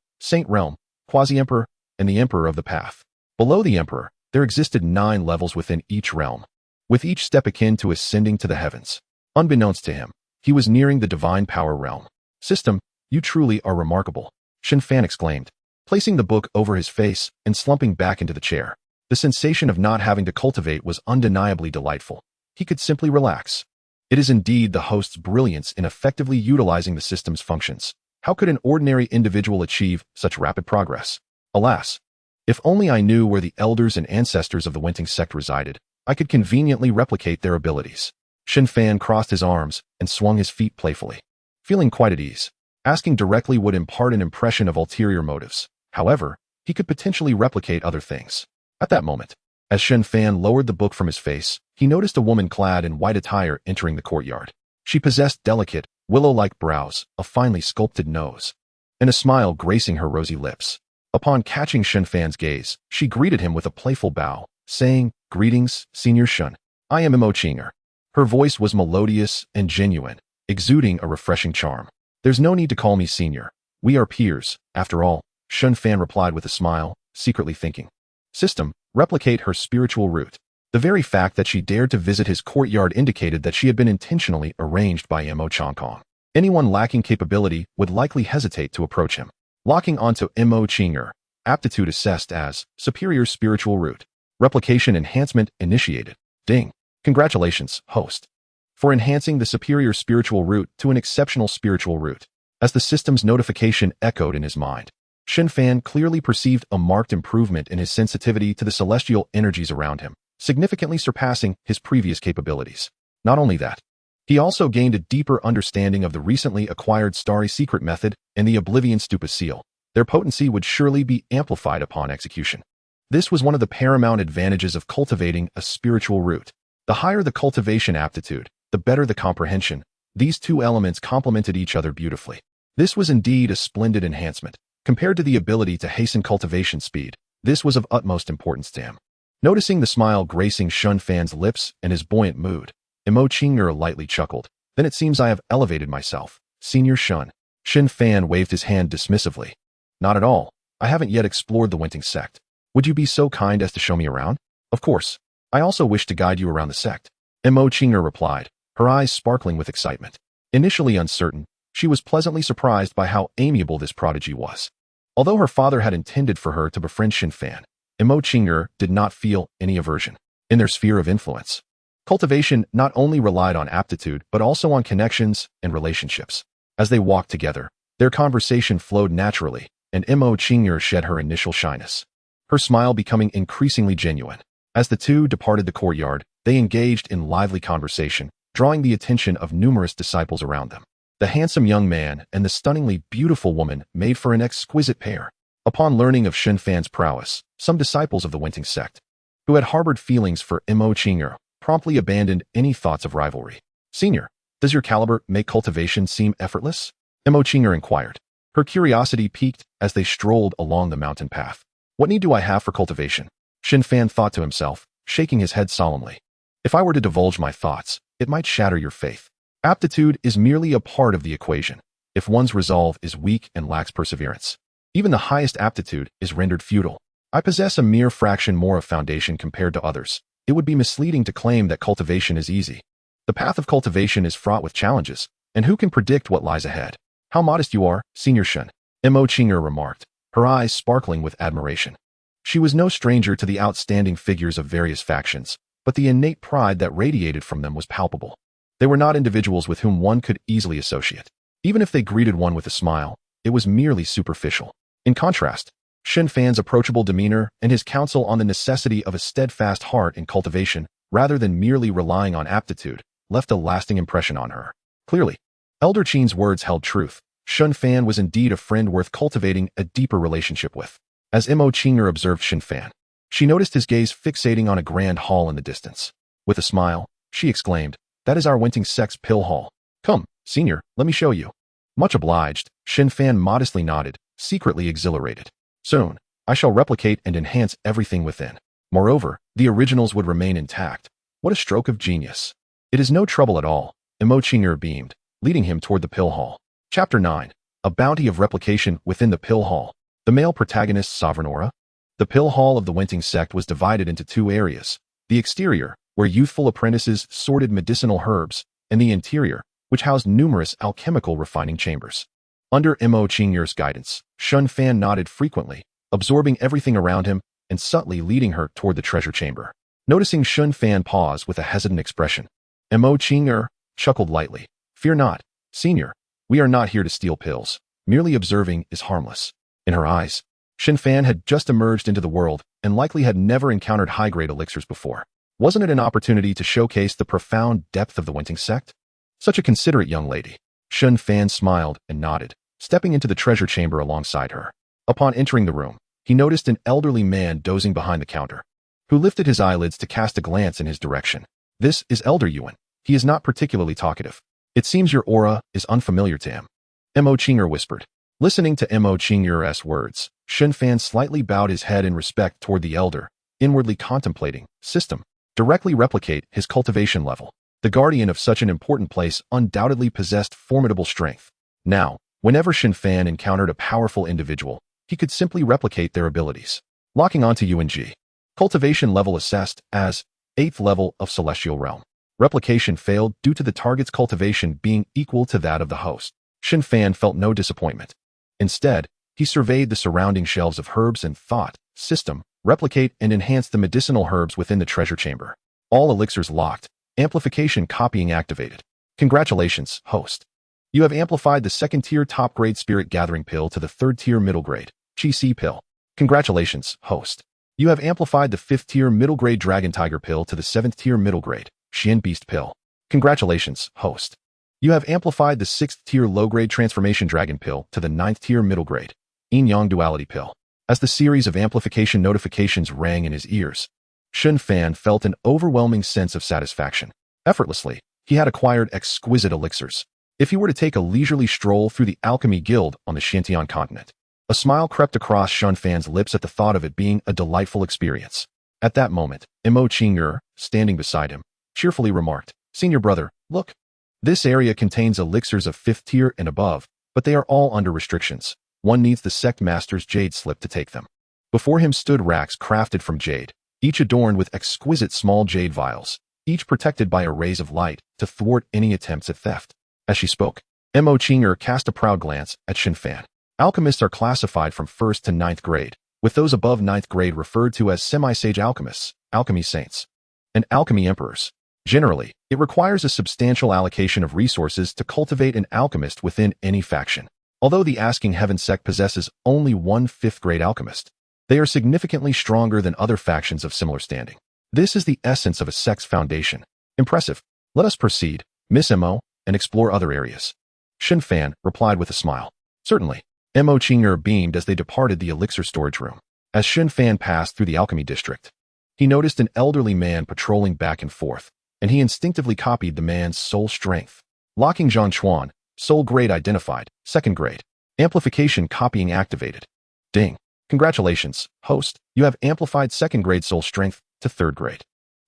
Speaker 1: quasi-emperor, and the emperor of the path. Below the emperor, there existed 9 levels within each realm, with each step akin to ascending to the heavens. Unbeknownst to him, he was nearing the divine power realm. System, you truly are remarkable, Shen Fan exclaimed, placing the book over his face and slumping back into the chair. The sensation of not having to cultivate was undeniably delightful. He could simply relax. It is indeed the host's brilliance in effectively utilizing the system's functions. How could an ordinary individual achieve such rapid progress? Alas, if only I knew where the elders and ancestors of the Wenting sect resided, I could conveniently replicate their abilities. Shen Fan crossed his arms and swung his feet playfully, feeling quite at ease. Asking directly would impart an impression of ulterior motives. However, he could potentially replicate other things. At that moment, as Shen Fan lowered the book from his face, he noticed a woman clad in white attire entering the courtyard. She possessed delicate, willow-like brows, a finely sculpted nose, and a smile gracing her rosy lips. Upon catching Shen Fan's gaze, she greeted him with a playful bow, saying, "Greetings, Senior Shen. I am Mo Qing'er." Her voice was melodious and genuine, exuding a refreshing charm. "There's no need to call me senior. We are peers, after all," Shen Fan replied with a smile, secretly thinking. System, replicate her spiritual root. The very fact that she dared to visit his courtyard indicated that she had been intentionally arranged by Mo Changkong. Anyone lacking capability would likely hesitate to approach him. Locking onto Mo Qing'er, aptitude assessed as superior spiritual root. Replication enhancement initiated. Ding. Congratulations, host, for enhancing the superior spiritual root to an exceptional spiritual root. As the system's notification echoed in his mind, Shen Fan clearly perceived a marked improvement in his sensitivity to the celestial energies around him, significantly surpassing his previous capabilities. Not only that, he also gained a deeper understanding of the recently acquired Starry Secret method and the Oblivion Stupa seal. Their potency would surely be amplified upon execution. This was one of the paramount advantages of cultivating a spiritual root. The higher the cultivation aptitude, the better the comprehension. These two elements complemented each other beautifully. This was indeed a splendid enhancement. Compared to the ability to hasten cultivation speed, this was of utmost importance to him. Noticing the smile gracing Shen Fan's lips and his buoyant mood, Mo Qing'er lightly chuckled. "Then it seems I have elevated myself, Senior Shen." Shen Fan waved his hand dismissively. "Not at all. I haven't yet explored the Wenting sect. Would you be so kind as to show me around?" "Of course. I also wish to guide you around the sect," Mo Qing'er replied, her eyes sparkling with excitement. Initially uncertain, she was pleasantly surprised by how amiable this prodigy was. Although her father had intended for her to befriend Shen Fan, Mo Qing'er did not feel any aversion. In their sphere of influence, cultivation not only relied on aptitude but also on connections and relationships. As they walked together, their conversation flowed naturally, and Mo Qing'er shed her initial shyness, her smile becoming increasingly genuine. As the two departed the courtyard, they engaged in lively conversation, drawing the attention of numerous disciples around them. The handsome young man and the stunningly beautiful woman made for an exquisite pair. Upon learning of Shen Fan's prowess, some disciples of the Wenting sect, who had harbored feelings for Mo Qinger, promptly abandoned any thoughts of rivalry. "Senior, does your caliber make cultivation seem effortless?" Mo Qinger inquired. Her curiosity piqued as they strolled along the mountain path. "What need do I have for cultivation?" Shen Fan thought to himself, shaking his head solemnly. "If I were to divulge my thoughts, it might shatter your faith. Aptitude is merely a part of the equation. If one's resolve is weak and lacks perseverance, even the highest aptitude is rendered futile. I possess a mere fraction more of foundation compared to others. It would be misleading to claim that cultivation is easy. The path of cultivation is fraught with challenges, and who can predict what lies ahead?" "How modest you are, Senior Shen," Mo Qinger remarked, her eyes sparkling with admiration. She was no stranger to the outstanding figures of various factions, but the innate pride that radiated from them was palpable. They were not individuals with whom one could easily associate. Even if they greeted one with a smile, it was merely superficial. In contrast, Shen Fan's approachable demeanor and his counsel on the necessity of a steadfast heart in cultivation, rather than merely relying on aptitude, left a lasting impression on her. Clearly, Elder Qin's words held truth. Shen Fan was indeed a friend worth cultivating a deeper relationship with. As Mo Qinger observed Shen Fan, she noticed his gaze fixating on a grand hall in the distance. With a smile, she exclaimed, "That is our Wenting sect's pill hall. Come, Senior, let me show you." Much obliged, Shen Fan modestly nodded, secretly exhilarated. "Soon, I shall replicate and enhance everything within. Moreover, the originals would remain intact. What a stroke of genius." "It is no trouble at all," Mo Qinger beamed, leading him toward the pill hall. Chapter 9. A bounty of replication within the pill hall. The male protagonist's sovereign aura. The pill hall of the Wenting sect was divided into two areas: the exterior, where youthful apprentices sorted medicinal herbs, and the interior, which housed numerous alchemical refining chambers. Under Mo Qinger's guidance, Shen Fan nodded frequently, absorbing everything around him and subtly leading her toward the treasure chamber. Noticing Shen Fan pause with a hesitant expression, Mo Qinger chuckled lightly. "Fear not, Senior. We are not here to steal pills. Merely observing is harmless." In her eyes, Shen Fan had just emerged into the world and likely had never encountered high-grade elixirs before. Wasn't it an opportunity to showcase the profound depth of the Wenting sect? Such a considerate young lady. Shen Fan smiled and nodded, stepping into the treasure chamber alongside her. Upon entering the room, he noticed an elderly man dozing behind the counter, who lifted his eyelids to cast a glance in his direction. "This is Elder Yuan. He is not particularly talkative. It seems your aura is unfamiliar to him," Mo Qinger whispered. Listening to Mo Qinger's words, Shen Fan slightly bowed his head in respect toward the elder, inwardly contemplating, system, directly replicate his cultivation level. The guardian of such an important place undoubtedly possessed formidable strength. Now, whenever Shen Fan encountered a powerful individual, he could simply replicate their abilities. Locking onto UNG. Cultivation level assessed as 8th level of Celestial Realm. Replication failed due to the target's cultivation being equal to that of the host. Shen Fan felt no disappointment. Instead, he surveyed the surrounding shelves of herbs and thought, system, replicate and enhance the medicinal herbs within the treasure chamber. All elixirs locked, amplification copying activated. Congratulations, host. You have amplified the second-tier top-grade spirit gathering pill to the third-tier middle-grade Qi pill. Congratulations, host. You have amplified the fifth-tier middle-grade dragon tiger pill to the seventh-tier middle-grade Xian beast pill. Congratulations, host. You have amplified the 6th-tier low-grade transformation dragon pill to the 9th-tier middle-grade yin-yang duality pill. As the series of amplification notifications rang in his ears, Shen Fan felt an overwhelming sense of satisfaction. Effortlessly, he had acquired exquisite elixirs. If he were to take a leisurely stroll through the alchemy guild on the Xianxian continent, a smile crept across Shen Fan's lips at the thought of it being a delightful experience. At that moment, Mo Qinger, standing beside him, cheerfully remarked, "Senior brother, look. This area contains elixirs of 5th tier and above, but they are all under restrictions. One needs the sect master's jade slip to take them." Before him stood racks crafted from jade, each adorned with exquisite small jade vials, each protected by arrays of light to thwart any attempts at theft. As she spoke, Mo Qinger cast a proud glance at Shen Fan. Alchemists are classified from 1st to 9th grade, with those above 9th grade referred to as semi-sage alchemists, alchemy saints, and alchemy emperors. Generally, it requires a substantial allocation of resources to cultivate an alchemist within any faction. Although the Asking Heaven sect possesses only one 5th grade alchemist, they are significantly stronger than other factions of similar standing. This is the essence of a sect's foundation. Impressive. Let us proceed, Miss Mo, and explore other areas. Shen Fan replied with a smile. Certainly. Mo Qinger beamed as they departed the elixir storage room. As Shen Fan passed through the alchemy district, he noticed an elderly man patrolling back and forth, and he instinctively copied the man's soul strength. Locking Zhang Chuan, soul grade identified, second grade. Amplification copying activated. Ding. Congratulations, host, you have amplified second grade soul strength to third grade.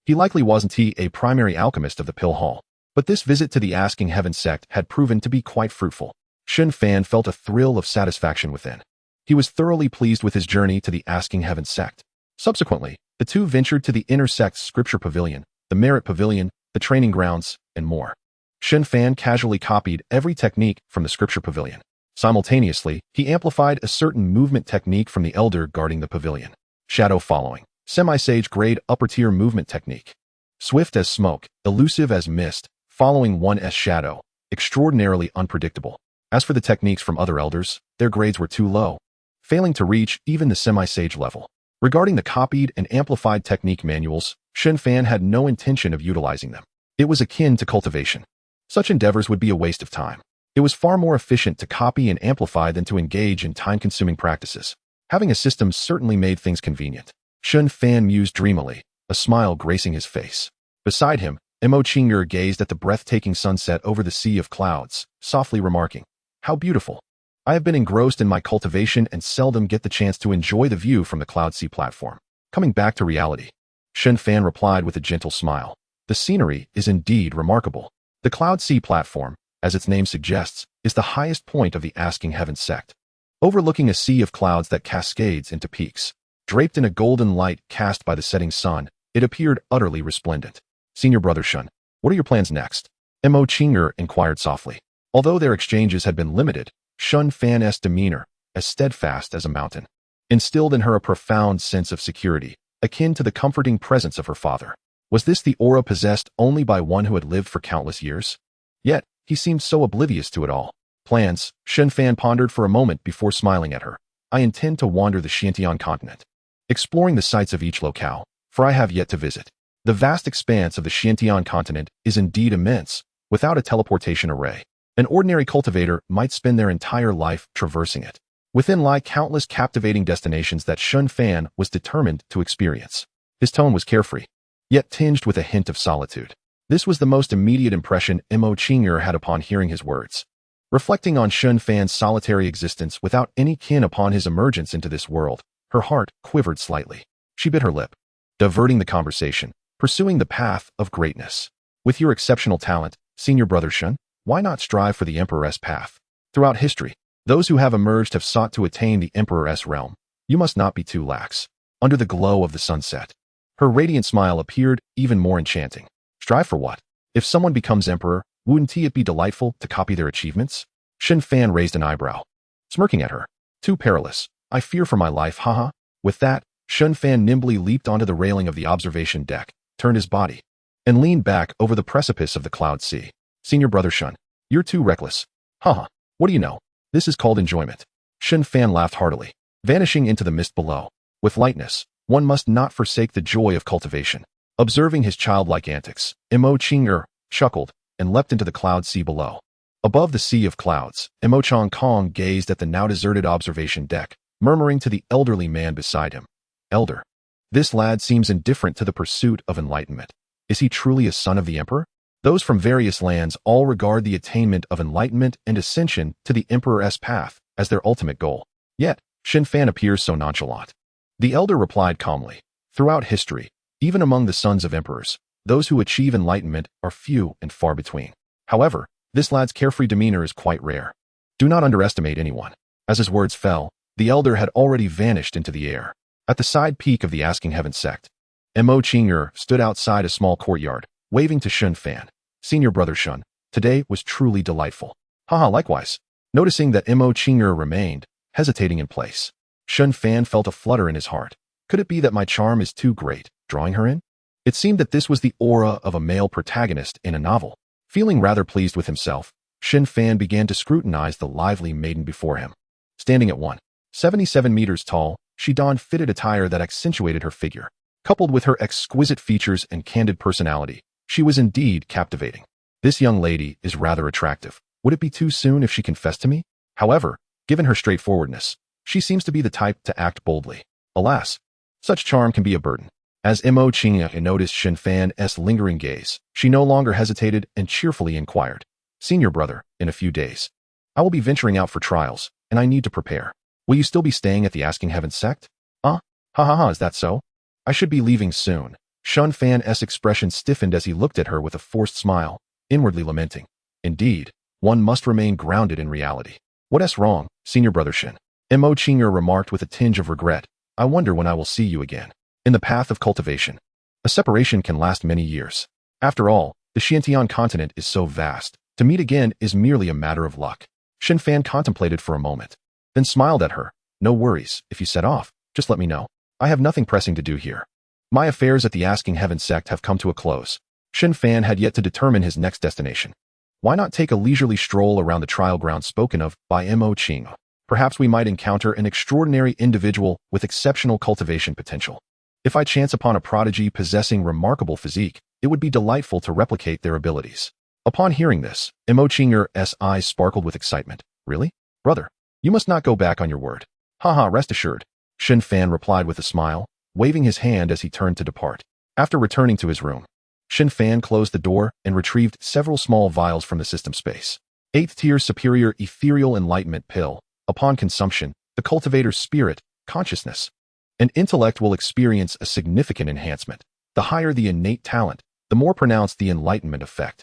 Speaker 1: He likely wasn't a primary alchemist of the Pill Hall, but this visit to the Asking Heaven sect had proven to be quite fruitful. Shen Fan felt a thrill of satisfaction within. He was thoroughly pleased with his journey to the Asking Heaven sect. Subsequently, the two ventured to the inner sect's scripture pavilion, the merit pavilion, the training grounds, and more. Shen Fan casually copied every technique from the scripture pavilion. Simultaneously, he amplified a certain movement technique from the elder guarding the pavilion. Shadow following. Semi-sage grade upper-tier movement technique. Swift as smoke, elusive as mist, following one as shadow, extraordinarily unpredictable. As for the techniques from other elders, their grades were too low, failing to reach even the semi-sage level. Regarding the copied and amplified technique manuals, Shen Fan had no intention of utilizing them. It was akin to cultivation. Such endeavors would be a waste of time. It was far more efficient to copy and amplify than to engage in time-consuming practices. Having a system certainly made things convenient. Shen Fan mused dreamily, a smile gracing his face. Beside him, Mo Qinger gazed at the breathtaking sunset over the sea of clouds, softly remarking, "How beautiful. I have been engrossed in my cultivation and seldom get the chance to enjoy the view from the Cloud Sea platform." Coming back to reality, Shen Fan replied with a gentle smile. The scenery is indeed remarkable. The Cloud Sea platform, as its name suggests, is the highest point of the Asking Heaven sect, overlooking a sea of clouds that cascades into peaks. Draped in a golden light cast by the setting sun, it appeared utterly resplendent. Senior brother Shen, what are your plans next? Mo Qinger inquired softly. Although their exchanges had been limited, Shen Fan's demeanor, as steadfast as a mountain, instilled in her a profound sense of security, akin to the comforting presence of her father. Was this the aura possessed only by one who had lived for countless years? Yet, he seemed so oblivious to it all. Plans, Shen Fan pondered for a moment before smiling at her. I intend to wander the Xianxian continent, exploring the sites of each locale, for I have yet to visit. The vast expanse of the Xianxian continent is indeed immense, without a teleportation array. An ordinary cultivator might spend their entire life traversing it. Within lie countless captivating destinations that Shen Fan was determined to experience. His tone was carefree, yet tinged with a hint of solitude. This was the most immediate impression Mo Qinger had upon hearing his words. Reflecting on Shen Fan's solitary existence without any kin upon his emergence into this world, her heart quivered slightly. She bit her lip, diverting the conversation, pursuing the path of greatness. With your exceptional talent, senior brother Shen, why not strive for the Emperor's path? Throughout history, those who have emerged have sought to attain the Emperor's realm. You must not be too lax. Under the glow of the sunset, her radiant smile appeared even more enchanting. Strive for what? If someone becomes emperor, wouldn't it be delightful to copy their achievements? Shen Fan raised an eyebrow, smirking at her. Too perilous. I fear for my life, haha. With that, Shen Fan nimbly leaped onto the railing of the observation deck, turned his body, and leaned back over the precipice of the Cloud Sea. Senior brother Shen, you're too reckless. Haha, what do you know? This is called enjoyment. Shen Fan laughed heartily, vanishing into the mist below. With lightness, one must not forsake the joy of cultivation. Observing his childlike antics, Mo Qinger chuckled and leapt into the Cloud Sea below. Above the sea of clouds, Mo Chong Kong gazed at the now deserted observation deck, murmuring to the elderly man beside him. Elder, this lad seems indifferent to the pursuit of enlightenment. Is he truly a son of the emperor? Those from various lands all regard the attainment of enlightenment and ascension to the Emperor's path as their ultimate goal. Yet, Shen Fan appears so nonchalant. The elder replied calmly, throughout history, even among the sons of emperors, those who achieve enlightenment are few and far between. However, this lad's carefree demeanor is quite rare. Do not underestimate anyone. As his words fell, the elder had already vanished into the air. At the side peak of the Asking Heaven sect, Mo Qinger stood outside a small courtyard, waving to Shen Fan. Senior brother Shen, today was truly delightful. Haha, likewise. Noticing that Mo Qinger remained, hesitating in place, Shen Fan felt a flutter in his heart. Could it be that my charm is too great, drawing her in? It seemed that this was the aura of a male protagonist in a novel. Feeling rather pleased with himself, Shen Fan began to scrutinize the lively maiden before him. Standing at 1.77 meters tall, she donned fitted attire that accentuated her figure. Coupled with her exquisite features and candid personality, She was indeed captivating. This young lady is rather attractive. Would it be too soon if she confessed to me? However, given her straightforwardness, she seems to be the type to act boldly. Alas, such charm can be a burden. As xianxia noticed Shen Fan's lingering gaze, she no longer hesitated and cheerfully inquired, "Senior brother, in a few days, I will be venturing out for trials, and I need to prepare. Will you still be staying at the xianxiafan's sect?" Ha ha ha, is that so? I should be leaving soon. Shen Fan's expression stiffened as he looked at her with a forced smile, inwardly lamenting. Indeed, one must remain grounded in reality. What's wrong, Senior Brother Shen? Xianxia remarked with a tinge of regret. I wonder when I will see you again. In the path of cultivation, a separation can last many years. After all, the Xiantian continent is so vast. To meet again is merely a matter of luck. Shen Fan contemplated for a moment, then smiled at her. No worries, if you set off, just let me know. I have nothing pressing to do here. My affairs at the xianxiafan's sect have come to a close. Shen Fan had yet to determine his next destination. Why not take a leisurely stroll around the trial ground spoken of by Xianxia? Perhaps we might encounter an extraordinary individual with exceptional cultivation potential. If I chance upon a prodigy possessing remarkable physique, it would be delightful to replicate their abilities. Upon hearing this, Xianxia's eyes sparkled with excitement. Really? Brother, you must not go back on your word. Haha, rest assured. Shen Fan replied with a smile, waving his hand as he turned to depart. After returning to his room, Shen Fan closed the door and retrieved several small vials from the system space. 8th tier superior ethereal enlightenment pill. Upon consumption, the cultivator's spirit, consciousness, and intellect will experience a significant enhancement. The higher the innate talent, the more pronounced the enlightenment effect.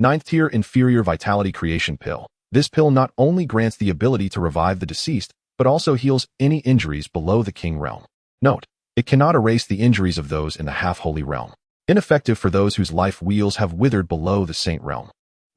Speaker 1: 9th tier inferior vitality creation pill. This pill not only grants the ability to revive the deceased, but also heals any injuries below the king realm. Note, it cannot erase the injuries of those in the half-holy realm. Ineffective for those whose life wheels have withered below the saint realm.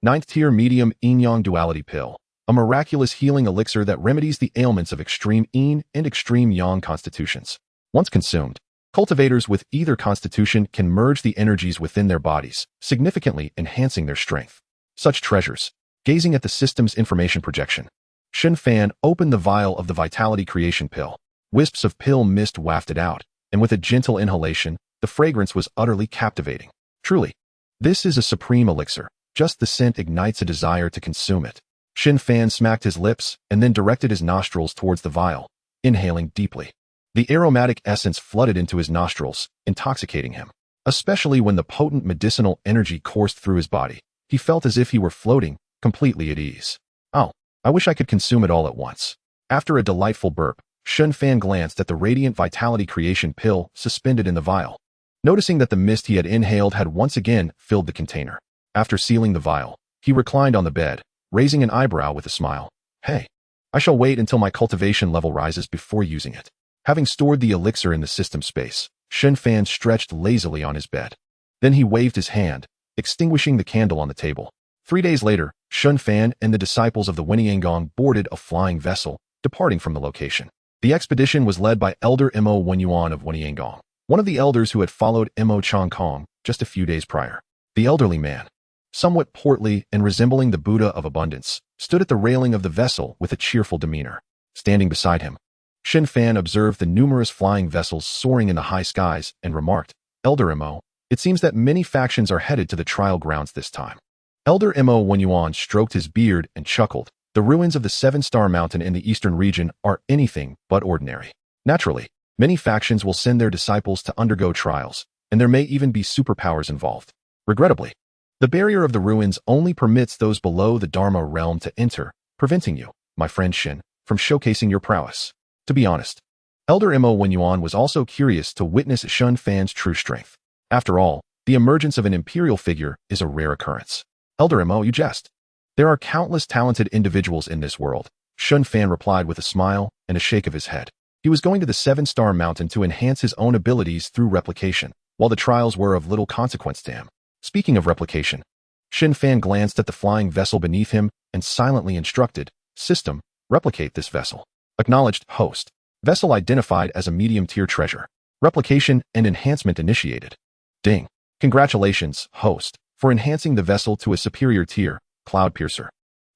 Speaker 1: 9th tier medium yin-yang duality pill. A miraculous healing elixir that remedies the ailments of extreme yin and extreme yang constitutions. Once consumed, cultivators with either constitution can merge the energies within their bodies, significantly enhancing their strength. Such treasures. Gazing at the system's information projection, Shen Fan opened the vial of the vitality creation pill. Wisps of pill mist wafted out, and with a gentle inhalation, the fragrance was utterly captivating. Truly, this is a supreme elixir. Just the scent ignites a desire to consume it. Shen Fan smacked his lips and then directed his nostrils towards the vial, inhaling deeply. The aromatic essence flooded into his nostrils, intoxicating him. Especially when the potent medicinal energy coursed through his body, he felt as if he were floating, completely at ease. Oh, I wish I could consume it all at once. After a delightful burp, Shen Fan glanced at the radiant vitality creation pill suspended in the vial, noticing that the mist he had inhaled had once again filled the container. After sealing the vial, he reclined on the bed, raising an eyebrow with a smile. Hey, I shall wait until my cultivation level rises before using it. Having stored the elixir in the system space, Shen Fan stretched lazily on his bed. Then he waved his hand, extinguishing the candle on the table. 3 days later, Shen Fan and the disciples of the Wenyangong boarded a flying vessel, departing from the location. The expedition was led by Elder Mo Wenyuan of Wenyangong, one of the elders who had followed Mo Chong Kong just a few days prior. The elderly man, somewhat portly and resembling the Buddha of abundance, stood at the railing of the vessel with a cheerful demeanor. Standing beside him, Shen Fan observed the numerous flying vessels soaring in the high skies and remarked, Elder Mo, it seems that many factions are headed to the trial grounds this time. Elder Mo Wenyuan stroked his beard and chuckled. The ruins of the 7-star mountain in the eastern region are anything but ordinary. Naturally, many factions will send their disciples to undergo trials, and there may even be superpowers involved. Regrettably, the barrier of the ruins only permits those below the Dharma realm to enter, preventing you, my friend Shen, from showcasing your prowess. To be honest, Elder Mo Wenyuan was also curious to witness Shen Fan's true strength. After all, the emergence of an imperial figure is a rare occurrence. Elder Mo, you jest. There are countless talented individuals in this world, Shen Fan replied with a smile and a shake of his head. He was going to the 7-star mountain to enhance his own abilities through replication, while the trials were of little consequence to him. Speaking of replication, Shen Fan glanced at the flying vessel beneath him and silently instructed, System, replicate this vessel. Acknowledged, host. Vessel identified as a medium-tier treasure. Replication and enhancement initiated. Ding. Congratulations, host, for enhancing the vessel to a superior tier, Cloudpiercer.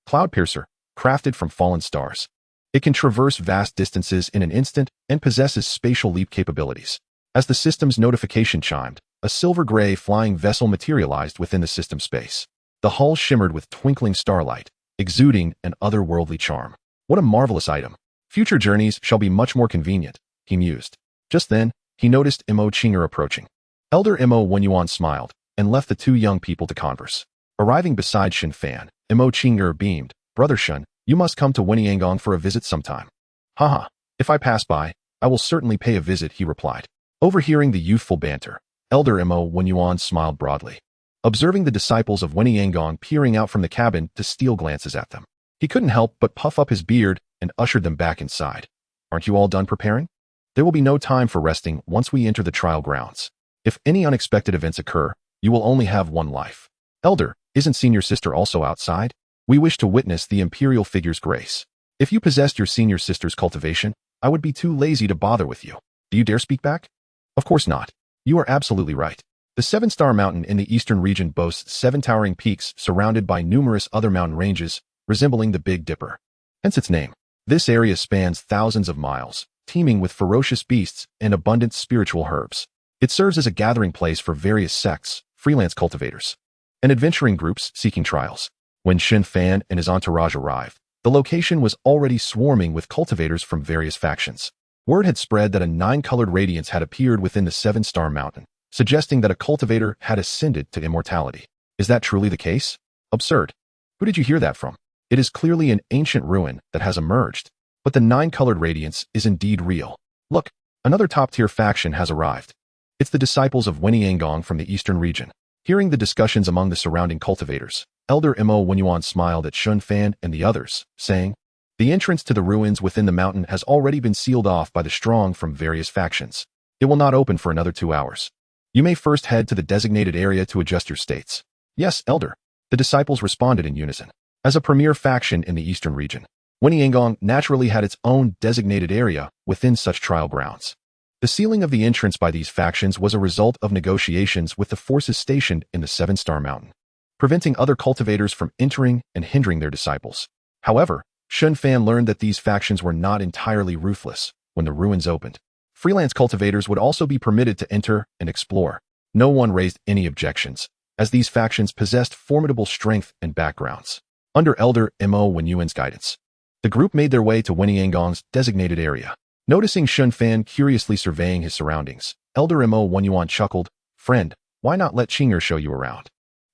Speaker 1: Cloudpiercer, crafted from fallen stars. It can traverse vast distances in an instant and possesses spatial leap capabilities. As the system's notification chimed, a silver-gray flying vessel materialized within the system space. The hull shimmered with twinkling starlight, exuding an otherworldly charm. What a marvelous item. Future journeys shall be much more convenient, he mused. Just then, he noticed Imo Qinger approaching. Elder Imo Wenyuan smiled and left the two young people to converse. Arriving beside Shen Fan, Imo Qinger beamed. Brother Shen, you must come to Wenyangong for a visit sometime. Haha, if I pass by, I will certainly pay a visit, he replied. Overhearing the youthful banter, Elder Imo Wenyuan smiled broadly. Observing the disciples of Wenyangong peering out from the cabin to steal glances at them, he couldn't help but puff up his beard and ushered them back inside. Aren't you all done preparing? There will be no time for resting once we enter the trial grounds. If any unexpected events occur, you will only have one life. Elder, isn't senior sister also outside? We wish to witness the imperial figure's grace. If you possessed your senior sister's cultivation, I would be too lazy to bother with you. Do you dare speak back? Of course not. You are absolutely right. The seven-star mountain in the eastern region boasts 7 towering peaks surrounded by numerous other mountain ranges, resembling the Big Dipper. Hence its name. This area spans thousands of miles, teeming with ferocious beasts and abundant spiritual herbs. It serves as a gathering place for various sects, freelance cultivators, and adventuring groups seeking trials. When Shen Fan and his entourage arrived, the location was already swarming with cultivators from various factions. Word had spread that a 9-colored radiance had appeared within the 7-star mountain, suggesting that a cultivator had ascended to immortality. Is that truly the case? Absurd. Who did you hear that from? It is clearly an ancient ruin that has emerged, but the 9-colored radiance is indeed real. Look, another top-tier faction has arrived. It's the disciples of Wenyangong from the eastern region. Hearing the discussions among the surrounding cultivators, Elder Imo Wenyuan smiled at Shen Fan and the others, saying, the entrance to the ruins within the mountain has already been sealed off by the strong from various factions. It will not open for another 2 hours. You may first head to the designated area to adjust your states. Yes, Elder. The disciples responded in unison. As a premier faction in the eastern region, Wenyangong naturally had its own designated area within such trial grounds. The sealing of the entrance by these factions was a result of negotiations with the forces stationed in the 7-star mountain, preventing other cultivators from entering and hindering their disciples. However, Shen Fan learned that these factions were not entirely ruthless. When the ruins opened, freelance cultivators would also be permitted to enter and explore. No one raised any objections, as these factions possessed formidable strength and backgrounds. Under Elder Imo Wenyuan's guidance, the group made their way to Wenyangong's designated area. Noticing Shen Fan curiously surveying his surroundings, Elder Imo Wenyuan chuckled, Friend, why not let Qinger show you around?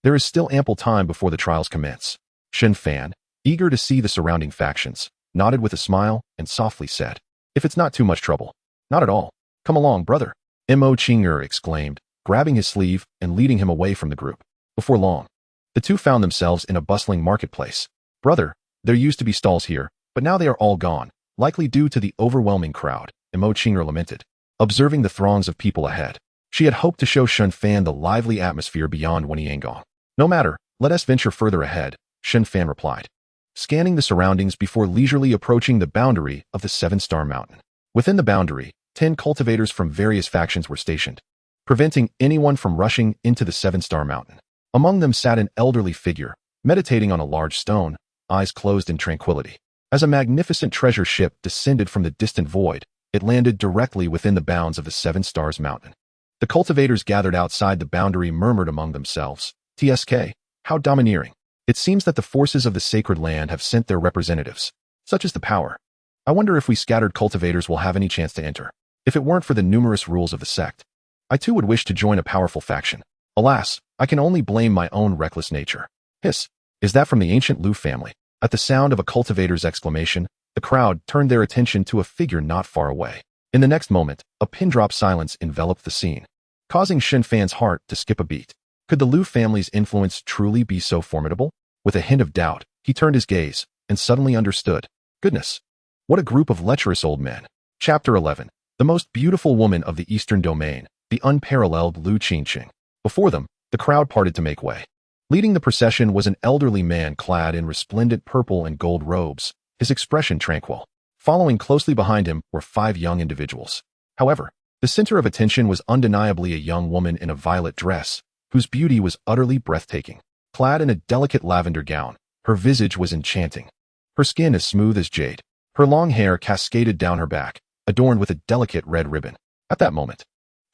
Speaker 1: There is still ample time before the trials commence. Shen Fan, eager to see the surrounding factions, nodded with a smile and softly said, If it's not too much trouble. Not at all. Come along, brother. Imo Qinger exclaimed, grabbing his sleeve and leading him away from the group. Before long, the two found themselves in a bustling marketplace. Brother, there used to be stalls here, but now they are all gone, likely due to the overwhelming crowd, Imo Qinger lamented. Observing the throngs of people ahead, she had hoped to show Shen Fan the lively atmosphere beyond Wenyangong. No matter, let us venture further ahead, Shen Fan replied, scanning the surroundings before leisurely approaching the boundary of the 7-star mountain. Within the boundary, 10 cultivators from various factions were stationed, preventing anyone from rushing into the 7-star mountain. Among them sat an elderly figure, meditating on a large stone, eyes closed in tranquility. As a magnificent treasure ship descended from the distant void, it landed directly within the bounds of the 7 Stars mountain. The cultivators gathered outside the boundary murmured among themselves, TSK, how domineering. It seems that the forces of the sacred land have sent their representatives. Such is the power. I wonder if we scattered cultivators will have any chance to enter. If it weren't for the numerous rules of the sect, I too would wish to join a powerful faction. Alas, I can only blame my own reckless nature. Hiss, is that from the ancient Lu family? At the sound of a cultivator's exclamation, the crowd turned their attention to a figure not far away. In the next moment, a pin-drop silence enveloped the scene, causing Shen Fan's heart to skip a beat. Could the Lu family's influence truly be so formidable? With a hint of doubt, he turned his gaze and suddenly understood. Goodness, what a group of lecherous old men. Chapter 11. The most beautiful woman of the Eastern Domain, the unparalleled Lu Qingqing. Before them, the crowd parted to make way. Leading the procession was an elderly man clad in resplendent purple and gold robes, his expression tranquil. Following closely behind him were 5 young individuals. However, the center of attention was undeniably a young woman in a violet dress, whose beauty was utterly breathtaking. Clad in a delicate lavender gown, her visage was enchanting. Her skin as smooth as jade. Her long hair cascaded down her back, adorned with a delicate red ribbon. At that moment,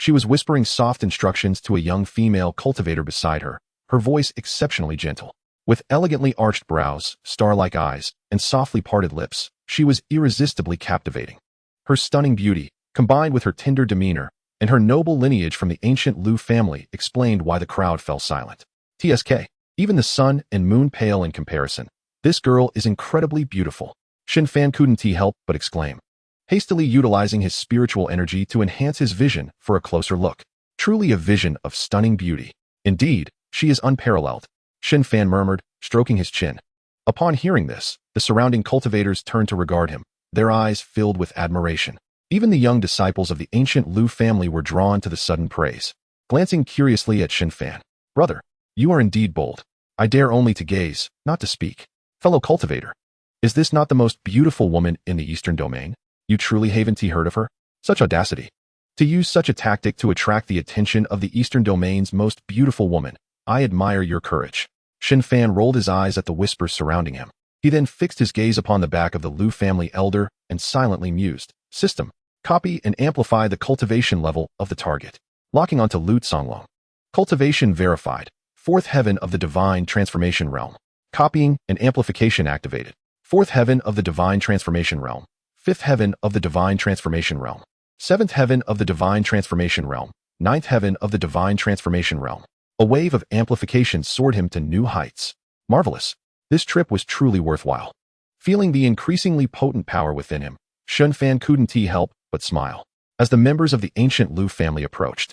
Speaker 1: She was whispering soft instructions to a young female cultivator beside her, her voice exceptionally gentle. With elegantly arched brows, star-like eyes, and softly parted lips, she was irresistibly captivating. Her stunning beauty, combined with her tender demeanor, and her noble lineage from the ancient Lu family explained why the crowd fell silent. TSK. Even the sun and moon pale in comparison. This girl is incredibly beautiful. Shen Fan couldn't help but exclaim, hastily utilizing his spiritual energy to enhance his vision for a closer look. Truly a vision of stunning beauty. Indeed, she is unparalleled, Shen Fan murmured, stroking his chin. Upon hearing this, the surrounding cultivators turned to regard him, their eyes filled with admiration. Even the young disciples of the ancient Lu family were drawn to the sudden praise. Glancing curiously at Shen Fan, brother, you are indeed bold. I dare only to gaze, not to speak. Fellow cultivator, is this not the most beautiful woman in the Eastern Domain? You truly haven't heard of her? Such audacity. To use such a tactic to attract the attention of the Eastern Domain's most beautiful woman, I admire your courage. Shen Fan rolled his eyes at the whispers surrounding him. He then fixed his gaze upon the back of the Lu family elder and silently mused. System. Copy and amplify the cultivation level of the target. Locking onto Lu Songlong. Cultivation verified. Fourth heaven of the divine transformation realm. Copying and amplification activated. Fourth heaven of the divine transformation realm. Fifth heaven of the divine transformation realm. Seventh heaven of the divine transformation realm. Ninth heaven of the divine transformation realm. A wave of amplification soared him to new heights. Marvelous. This trip was truly worthwhile. Feeling the increasingly potent power within him, Shen Fan couldn't help but smile. As the members of the ancient Lu family approached,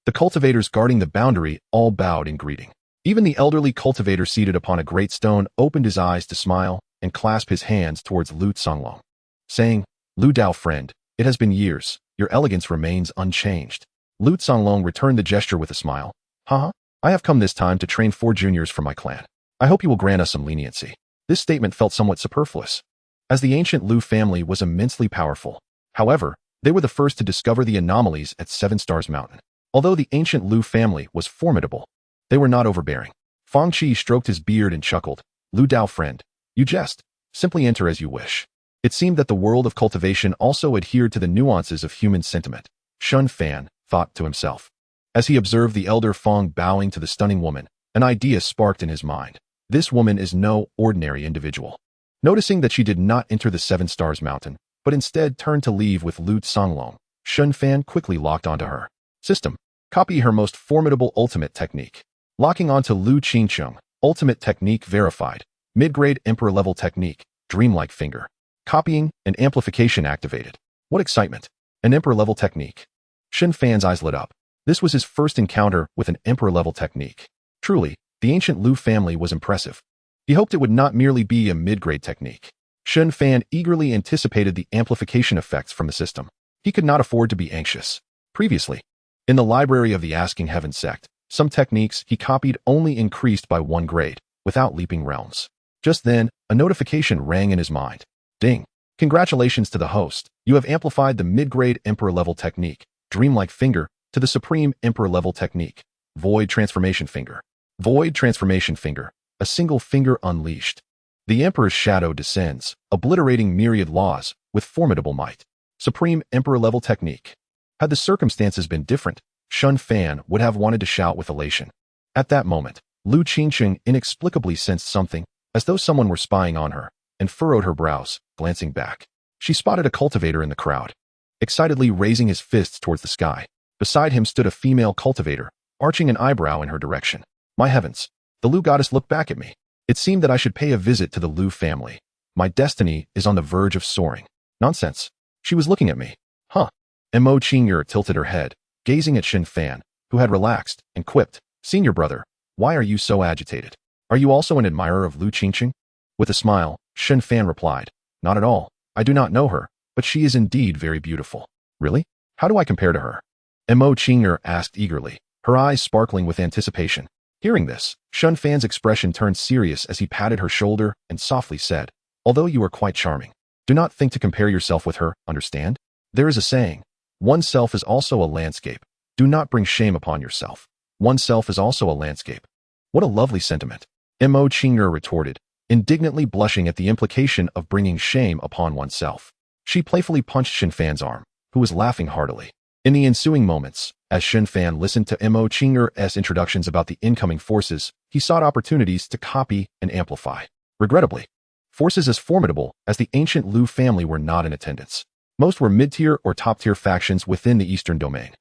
Speaker 1: the cultivators guarding the boundary all bowed in greeting. Even the elderly cultivator seated upon a great stone opened his eyes to smile and clasp his hands towards Lu Songlong, saying, Lu Dao friend, it has been years, your elegance remains unchanged. Lu Songlong returned the gesture with a smile. Haha, I have come this time to train 4 juniors for my clan. I hope you will grant us some leniency. This statement felt somewhat superfluous, as the ancient Lu family was immensely powerful. However, they were the first to discover the anomalies at 7 Stars Mountain. Although the ancient Lu family was formidable, they were not overbearing. Fang Qi stroked his beard and chuckled. Lu Dao friend, you jest. Simply enter as you wish. It seemed that the world of cultivation also adhered to the nuances of human sentiment. Shen Fan thought to himself. As he observed the elder Fang bowing to the stunning woman, an idea sparked in his mind. This woman is no ordinary individual. Noticing that she did not enter the 7 Stars Mountain, but instead turned to leave with Lu Songlong, Shen Fan quickly locked onto her. System. Copy her most formidable ultimate technique. Locking onto Lu Qingcheng, ultimate technique verified. Mid-grade emperor level technique, dreamlike finger. Copying and amplification activated. What excitement. An emperor level technique. Shen Fan's eyes lit up. This was his first encounter with an emperor level technique. Truly, the ancient Lu family was impressive. He hoped it would not merely be a mid-grade technique. Shen Fan eagerly anticipated the amplification effects from the system. He could not afford to be anxious. Previously, in the library of the Asking Heaven sect, some techniques he copied only increased by 1 grade, without leaping realms. Just then, a notification rang in his mind. Ding. Congratulations to the host. You have amplified the mid-grade emperor level technique, dreamlike finger, to the supreme emperor level technique, void transformation finger. Void transformation finger, a single finger unleashed. The emperor's shadow descends, obliterating myriad laws with formidable might. Supreme emperor level technique. Had the circumstances been different, Shen Fan would have wanted to shout with elation. At that moment, Lu Qingcheng inexplicably sensed something, as though someone were spying on her, and furrowed her brows, glancing back. She spotted a cultivator in the crowd, excitedly raising his fists towards the sky. Beside him stood a female cultivator, arching an eyebrow in her direction. My heavens, the Lu goddess looked back at me. It seemed that I should pay a visit to the Lu family. My destiny is on the verge of soaring. Nonsense. She was looking at me. Huh. Mo Qing'er tilted her head, gazing at Shen Fan, who had relaxed, and quipped, Senior brother, why are you so agitated? Are you also an admirer of Lu Qingcheng? With a smile, Shen Fan replied, Not at all. I do not know her, but she is indeed very beautiful. Really? How do I compare to her? Mo Qing'er asked eagerly, her eyes sparkling with anticipation. Hearing this, Shen Fan's expression turned serious as he patted her shoulder and softly said, Although you are quite charming, do not think to compare yourself with her, understand? There is a saying, oneself is also a landscape. Do not bring shame upon yourself. Oneself is also a landscape. What a lovely sentiment. Mo Qing'er retorted, indignantly blushing at the implication of bringing shame upon oneself. She playfully punched Shen Fan's arm, who was laughing heartily. In the ensuing moments, as Shen Fan listened to Mo Qing'er's introductions about the incoming forces, he sought opportunities to copy and amplify. Regrettably, forces as formidable as the ancient Lu family were not in attendance. Most were mid-tier or top-tier factions within the Eastern Domain.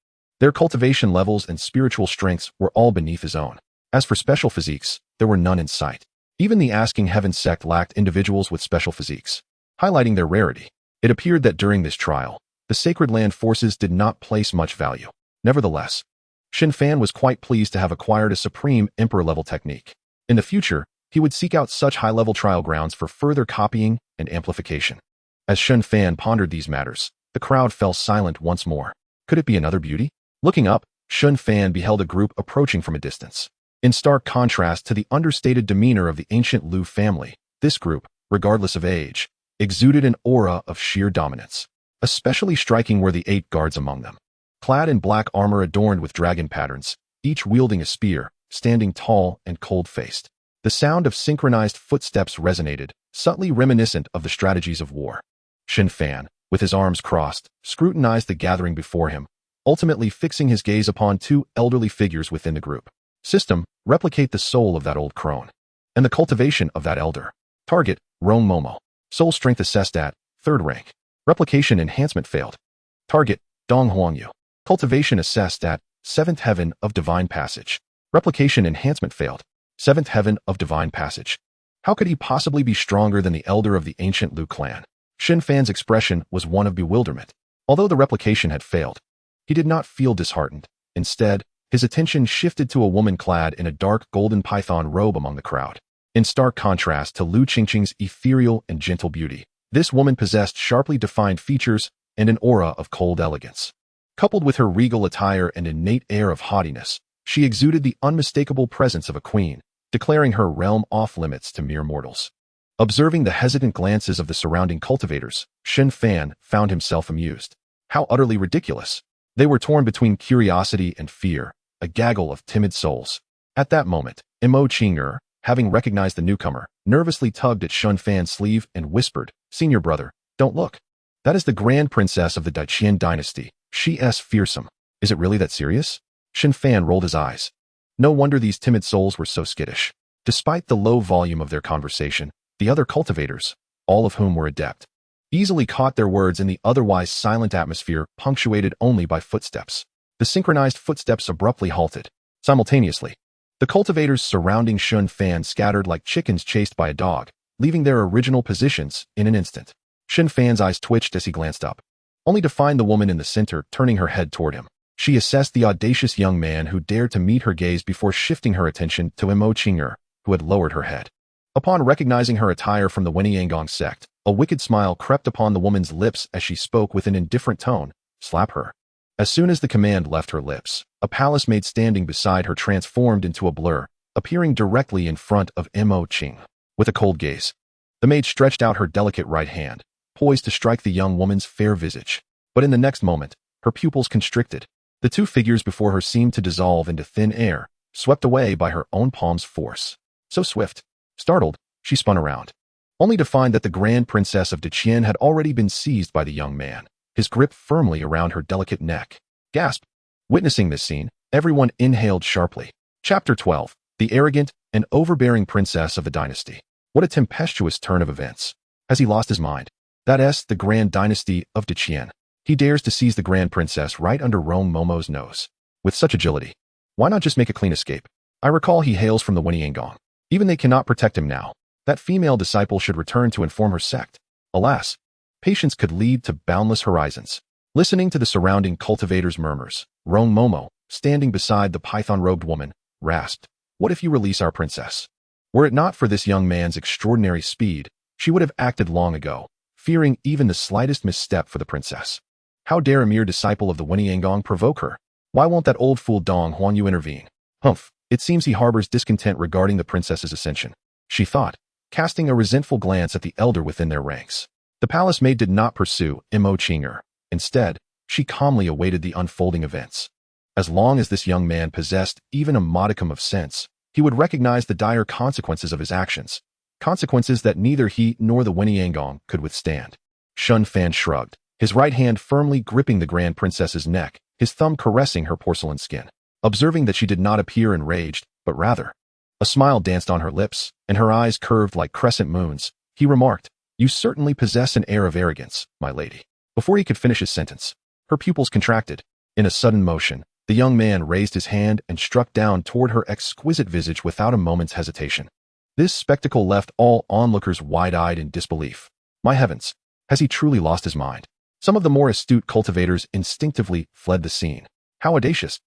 Speaker 1: Their cultivation levels and spiritual strengths were all beneath his own. As for special physiques, there were none in sight. Even the Asking Heaven sect lacked individuals with special physiques, highlighting their rarity. It appeared that during this trial, the Sacred Land forces did not place much value. Nevertheless, Shen Fan was quite pleased to have acquired a supreme emperor-level technique. In the future, he would seek out such high-level trial grounds for further copying and amplification. As Shen Fan pondered these matters, the crowd fell silent once more. Could it be another beauty? Looking up, Shen Fan beheld a group approaching from a distance. In stark contrast to the understated demeanor of the ancient Lu family, this group, regardless of age, exuded an aura of sheer dominance. Especially striking were the 8 guards among them. Clad in black armor adorned with dragon patterns, each wielding a spear, standing tall and cold-faced. The sound of synchronized footsteps resonated, subtly reminiscent of the strategies of war. Shen Fan, with his arms crossed, scrutinized the gathering before him, ultimately fixing his gaze upon 2 elderly figures within the group. System, replicate the soul of that old crone. And the cultivation of that elder. Target, Rong Momo. Soul strength assessed at 3rd rank. Replication enhancement failed. Target, Dong Huangyu. Cultivation assessed at 7th heaven of divine passage. Replication enhancement failed. 7th heaven of divine passage. How could he possibly be stronger than the elder of the ancient Lu clan? Shen Fan's expression was one of bewilderment. Although the replication had failed, he did not feel disheartened. Instead, his attention shifted to a woman clad in a dark golden python robe among the crowd. In stark contrast to Lu Qingqing's ethereal and gentle beauty, this woman possessed sharply defined features and an aura of cold elegance. Coupled with her regal attire and innate air of haughtiness, she exuded the unmistakable presence of a queen, declaring her realm off-limits to mere mortals. Observing the hesitant glances of the surrounding cultivators, Shen Fan found himself amused. How utterly ridiculous! They were torn between curiosity and fear, a gaggle of timid souls. At that moment, Mo Qing'er, having recognized the newcomer, nervously tugged at Shen Fan's sleeve and whispered, "Senior brother, don't look. That is the Grand Princess of the Daqian dynasty. She is fearsome. Is it really that serious?" Shen Fan rolled his eyes. No wonder these timid souls were so skittish. Despite the low volume of their conversation, the other cultivators, all of whom were adept, easily caught their words in the otherwise silent atmosphere punctuated only by footsteps. The synchronized footsteps abruptly halted. Simultaneously, the cultivators surrounding Shen Fan scattered like chickens chased by a dog, leaving their original positions in an instant. Shen Fan's eyes twitched as he glanced up, only to find the woman in the center turning her head toward him. She assessed the audacious young man who dared to meet her gaze before shifting her attention to Mo Qing'er, who had lowered her head. Upon recognizing her attire from the Wenyanggong sect, a wicked smile crept upon the woman's lips as she spoke with an indifferent tone, "Slap her." As soon as the command left her lips, a palace maid standing beside her transformed into a blur, appearing directly in front of Mo Qing. With a cold gaze, the maid stretched out her delicate right hand, poised to strike the young woman's fair visage. But in the next moment, her pupils constricted. The 2 figures before her seemed to dissolve into thin air, swept away by her own palm's force. So swift. Startled, she spun around, only to find that the Grand Princess of Daqian had already been seized by the young man, his grip firmly around her delicate neck. Gasp! Witnessing this scene, everyone inhaled sharply. Chapter 12. The Arrogant and Overbearing Princess of the Dynasty. What a tempestuous turn of events. Has he lost his mind? That's the Grand Dynasty of Daqian. He dares to seize the Grand Princess right under Rong Momo's nose. With such agility, why not just make a clean escape? I recall he hails from the Wenyanggong. Even they cannot protect him now. That female disciple should return to inform her sect. Alas, patience could lead to boundless horizons. Listening to the surrounding cultivators' murmurs, Rong Momo, standing beside the python-robed woman, rasped, "What if you release our princess?" Were it not for this young man's extraordinary speed, she would have acted long ago, fearing even the slightest misstep for the princess. How dare a mere disciple of the Wenyanggong provoke her? Why won't that old fool Dong Huangyu intervene? Humph, it seems he harbors discontent regarding the princess's ascension, she thought, casting a resentful glance at the elder within their ranks. The palace maid did not pursue Mo Qing'er. Instead, she calmly awaited the unfolding events. As long as this young man possessed even a modicum of sense, he would recognize the dire consequences of his actions, consequences that neither he nor the Wenyanggong could withstand. Shen Fan shrugged, his right hand firmly gripping the Grand Princess's neck, his thumb caressing her porcelain skin. Observing that she did not appear enraged, but rather, a smile danced on her lips, and her eyes curved like crescent moons, he remarked, "You certainly possess an air of arrogance, my lady." Before he could finish his sentence, her pupils contracted. In a sudden motion, the young man raised his hand and struck down toward her exquisite visage without a moment's hesitation. This spectacle left all onlookers wide-eyed in disbelief. My heavens, has he truly lost his mind? Some of the more astute cultivators instinctively fled the scene. How audacious!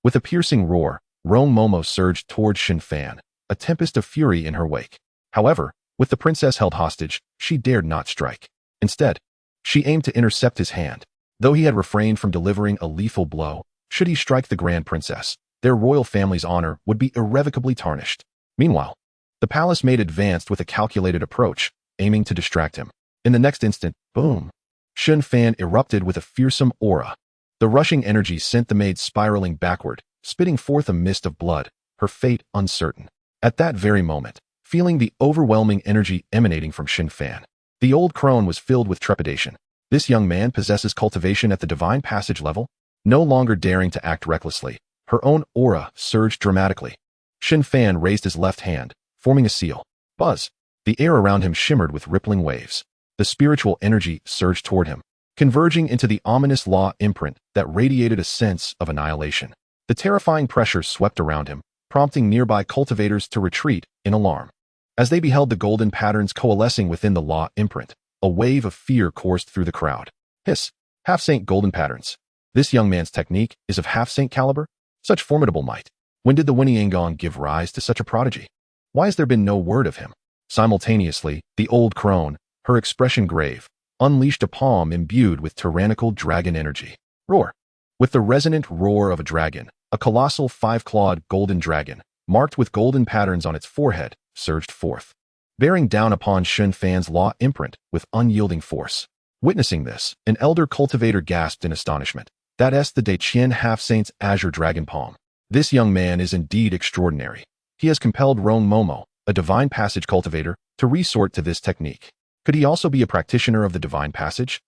Speaker 1: With a piercing roar, Rong Momo surged toward Shen Fan, a tempest of fury in her wake. However, with the princess held hostage, she dared not strike. Instead, she aimed to intercept his hand. Though he had refrained from delivering a lethal blow, should he strike the grand princess, their royal family's honor would be irrevocably tarnished. Meanwhile, the palace maid advanced with a calculated approach, aiming to distract him. In the next instant, boom! Shen Fan erupted with a fearsome aura. The rushing energy sent the maid spiraling backward, spitting forth a mist of blood, her fate uncertain. At that very moment, feeling the overwhelming energy emanating from Shen Fan, the old crone was filled with trepidation. This young man possesses cultivation at the divine passage level? No longer daring to act recklessly, her own aura surged dramatically. Shen Fan raised his left hand, forming a seal. Buzz! The air around him shimmered with rippling waves. The spiritual energy surged toward him, converging into the ominous law imprint that radiated a sense of annihilation. The terrifying pressure swept around him, prompting nearby cultivators to retreat in alarm. As they beheld the golden patterns coalescing within the law imprint, a wave of fear coursed through the crowd. Hiss! Half-saint golden patterns. This young man's technique is of half-saint caliber? Such formidable might. When did the Xianxiaaudiobooks give rise to such a prodigy? Why has there been no word of him? Simultaneously, the old crone, her expression grave, unleashed a palm imbued with tyrannical dragon energy. Roar! With the resonant roar of a dragon, a colossal five-clawed golden dragon, marked with golden patterns on its forehead, surged forth, bearing down upon Shen Fan's law imprint with unyielding force. Witnessing this, an elder cultivator gasped in astonishment. That's the Daiqian half-saint's azure dragon palm. This young man is indeed extraordinary. He has compelled Rong Momo, a divine passage cultivator, to resort to this technique. Could he also be a practitioner of the divine passage?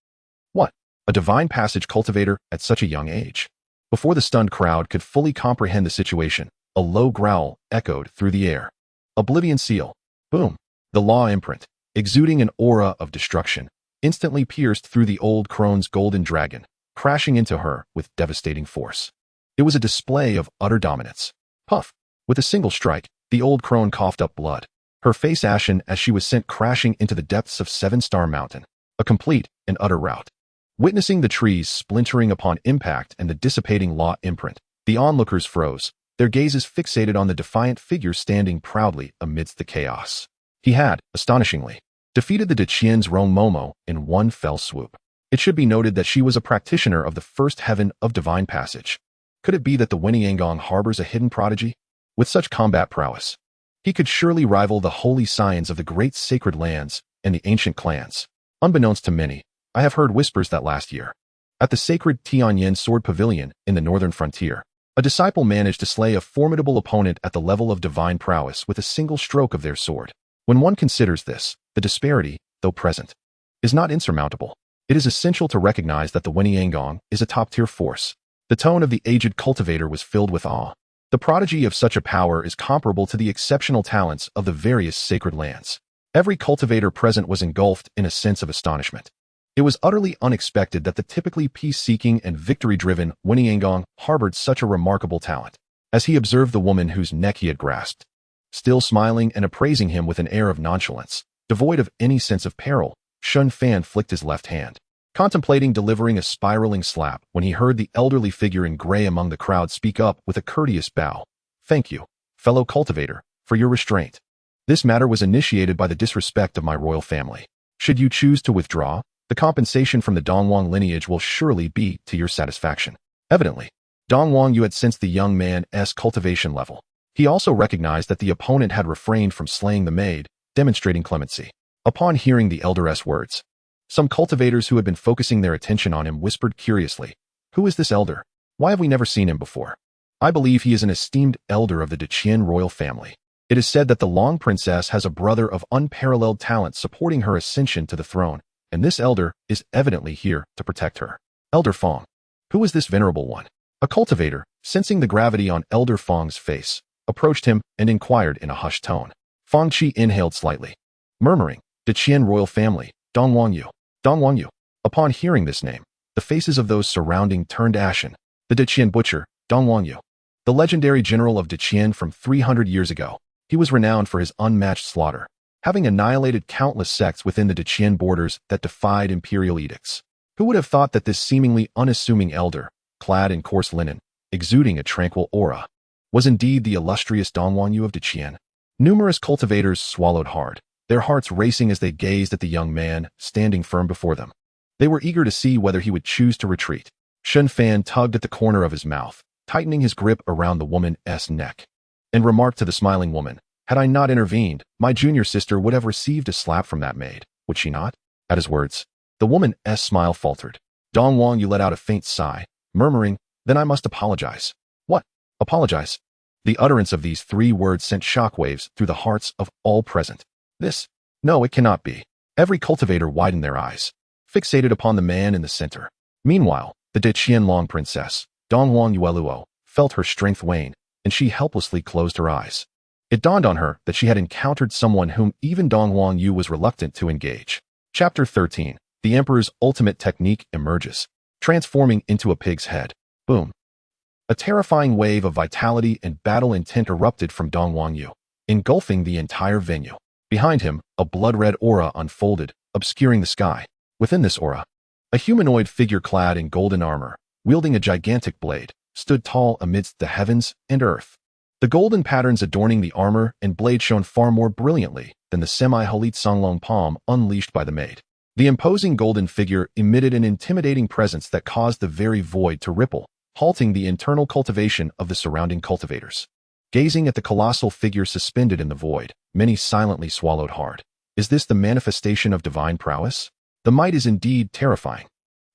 Speaker 1: What? A divine passage cultivator at such a young age? Before the stunned crowd could fully comprehend the situation, a low growl echoed through the air. Oblivion seal. Boom! The law imprint, exuding an aura of destruction, instantly pierced through the old crone's golden dragon, crashing into her with devastating force. It was a display of utter dominance. Puff! With a single strike, the old crone coughed up blood, her face ashen as she was sent crashing into the depths of Seven-Star Mountain, a complete and utter rout. Witnessing the trees splintering upon impact and the dissipating law imprint, the onlookers froze, their gazes fixated on the defiant figure standing proudly amidst the chaos. He had, astonishingly, defeated the Daiqian's Rong Momo in one fell swoop. It should be noted that she was a practitioner of the first heaven of divine passage. Could it be that the Xianxiaaudiobooks harbors a hidden prodigy? With such combat prowess, he could surely rival the holy scions of the great sacred lands and the ancient clans. Unbeknownst to many, I have heard whispers that last year, at the sacred Tianyan Sword Pavilion in the northern frontier, a disciple managed to slay a formidable opponent at the level of divine prowess with a single stroke of their sword. When one considers this, the disparity, though present, is not insurmountable. It is essential to recognize that the Xianxiaaudiobooks is a top-tier force. The tone of the aged cultivator was filled with awe. The prodigy of such a power is comparable to the exceptional talents of the various sacred lands. Every cultivator present was engulfed in a sense of astonishment. It was utterly unexpected that the typically peace-seeking and victory-driven Xianxiaaudiobooks harbored such a remarkable talent. As he observed the woman whose neck he had grasped, still smiling and appraising him with an air of nonchalance, devoid of any sense of peril, Shen Fan flicked his left hand, contemplating delivering a spiraling slap when he heard the elderly figure in gray among the crowd speak up with a courteous bow. "Thank you, fellow cultivator, for your restraint. This matter was initiated by the disrespect of my royal family. Should you choose to withdraw, the compensation from the Dongwang lineage will surely be to your satisfaction." Evidently, Dongwang Yu had sensed the young man's cultivation level. He also recognized that the opponent had refrained from slaying the maid, demonstrating clemency. Upon hearing the elder's words, some cultivators who had been focusing their attention on him whispered curiously, "Who is this elder? Why have we never seen him before?" "I believe he is an esteemed elder of the Daiqian royal family. It is said that the Long Princess has a brother of unparalleled talent supporting her ascension to the throne, and this elder is evidently here to protect her." Elder Fong. Who was this venerable one? A cultivator, sensing the gravity on Elder Fang's face, approached him and inquired in a hushed tone. Fang Qi inhaled slightly, murmuring, "The Qian royal family, Dong Wangyu. Dong Wangyu." Upon hearing this name, the faces of those surrounding turned ashen. The Deqian butcher, Dong Wangyu. The legendary general of Deqian from 300 years ago. He was renowned for his unmatched slaughter, having annihilated countless sects within the Deqian borders that defied imperial edicts. Who would have thought that this seemingly unassuming elder, clad in coarse linen, exuding a tranquil aura, was indeed the illustrious Dong Wangyu of Deqian? Numerous cultivators swallowed hard, their hearts racing as they gazed at the young man standing firm before them. They were eager to see whether he would choose to retreat. Shen Fan tugged at the corner of his mouth, tightening his grip around the woman's neck, and remarked to the smiling woman, "Had I not intervened, my junior sister would have received a slap from that maid, would she not?" At his words, the woman's smile faltered. Dong Wangyu let out a faint sigh, murmuring, "Then I must apologize." "What? Apologize?" The utterance of these 3 words sent shockwaves through the hearts of all present. No, it cannot be. Every cultivator widened their eyes, fixated upon the man in the center. Meanwhile, the Deqianlong princess, Dong Wangyu, felt her strength wane, and she helplessly closed her eyes. It dawned on her that she had encountered someone whom even Dong Wangyu was reluctant to engage. Chapter 13. The Emperor's ultimate technique emerges, transforming into a pig's head. Boom. A terrifying wave of vitality and battle intent erupted from Dong Wangyu, engulfing the entire venue. Behind him, a blood-red aura unfolded, obscuring the sky. Within this aura, a humanoid figure clad in golden armor, wielding a gigantic blade, stood tall amidst the heavens and earth. The golden patterns adorning the armor and blade shone far more brilliantly than the semi-holit songlong palm unleashed by the maid. The imposing golden figure emitted an intimidating presence that caused the very void to ripple, halting the internal cultivation of the surrounding cultivators. Gazing at the colossal figure suspended in the void, many silently swallowed hard. Is this the manifestation of divine prowess? The might is indeed terrifying.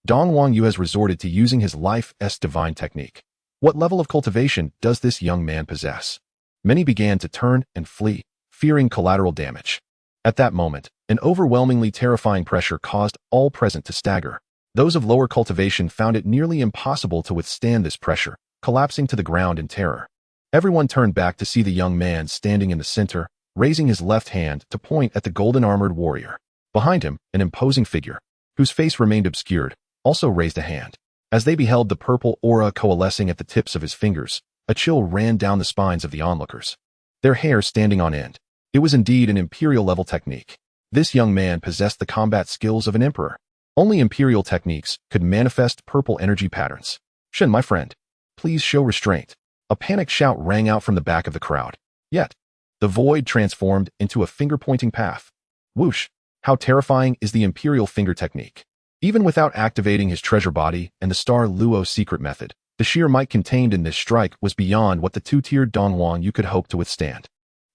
Speaker 1: Dong Wangyu has resorted to using his life's divine technique. What level of cultivation does this young man possess? Many began to turn and flee, fearing collateral damage. At that moment, an overwhelmingly terrifying pressure caused all present to stagger. Those of lower cultivation found it nearly impossible to withstand this pressure, collapsing to the ground in terror. Everyone turned back to see the young man standing in the center, raising his left hand to point at the golden-armored warrior. Behind him, an imposing figure, whose face remained obscured, also raised a hand. As they beheld the purple aura coalescing at the tips of his fingers, a chill ran down the spines of the onlookers, their hair standing on end. It was indeed an imperial-level technique. This young man possessed the combat skills of an emperor. Only imperial techniques could manifest purple energy patterns. "Shen, my friend, please show restraint." A panicked shout rang out from the back of the crowd. Yet, the void transformed into a finger-pointing path. Whoosh! How terrifying is the imperial finger technique. Even without activating his treasure body and the Star Luo secret method, the sheer might contained in this strike was beyond what the 2-tiered Dong Wangyu could hope to withstand.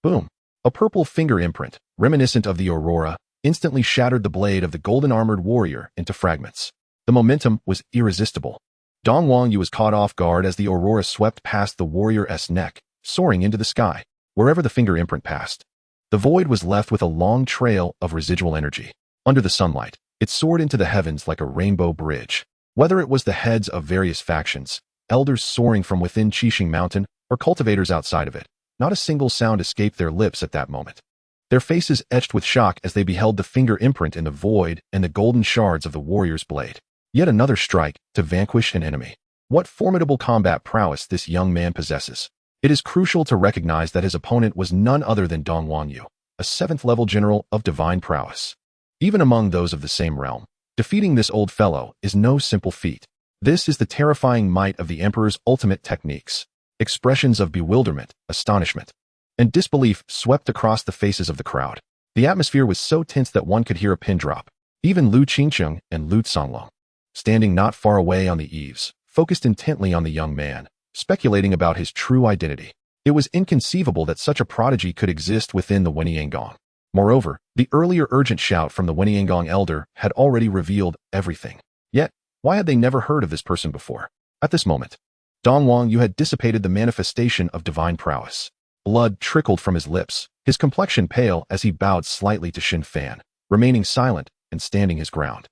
Speaker 1: Boom! A purple finger imprint, reminiscent of the aurora, instantly shattered the blade of the golden-armored warrior into fragments. The momentum was irresistible. Dong Wangyu was caught off guard as the aurora swept past the warrior's neck, soaring into the sky. Wherever the finger imprint passed, the void was left with a long trail of residual energy. Under the sunlight, it soared into the heavens like a rainbow bridge. Whether it was the heads of various factions, elders soaring from within Qixing Mountain, or cultivators outside of it, not a single sound escaped their lips at that moment. Their faces etched with shock as they beheld the finger imprint in the void and the golden shards of the warrior's blade. Yet another strike to vanquish an enemy. What formidable combat prowess this young man possesses. It is crucial to recognize that his opponent was none other than Dong Wangyu, a 7th-level general of divine prowess. Even among those of the same realm, defeating this old fellow is no simple feat. This is the terrifying might of the Emperor's ultimate techniques. Expressions of bewilderment, astonishment, and disbelief swept across the faces of the crowd. The atmosphere was so tense that one could hear a pin drop. Even Lu Qingcheng and Lu Songlong, standing not far away on the eaves, focused intently on the young man, speculating about his true identity. It was inconceivable that such a prodigy could exist within the Weniangong. Moreover, the earlier urgent shout from the Weniangong elder had already revealed everything. Yet, why had they never heard of this person before? At this moment, Dong Wangyu had dissipated the manifestation of divine prowess. Blood trickled from his lips, his complexion pale as he bowed slightly to Shen Fan, remaining silent and standing his ground.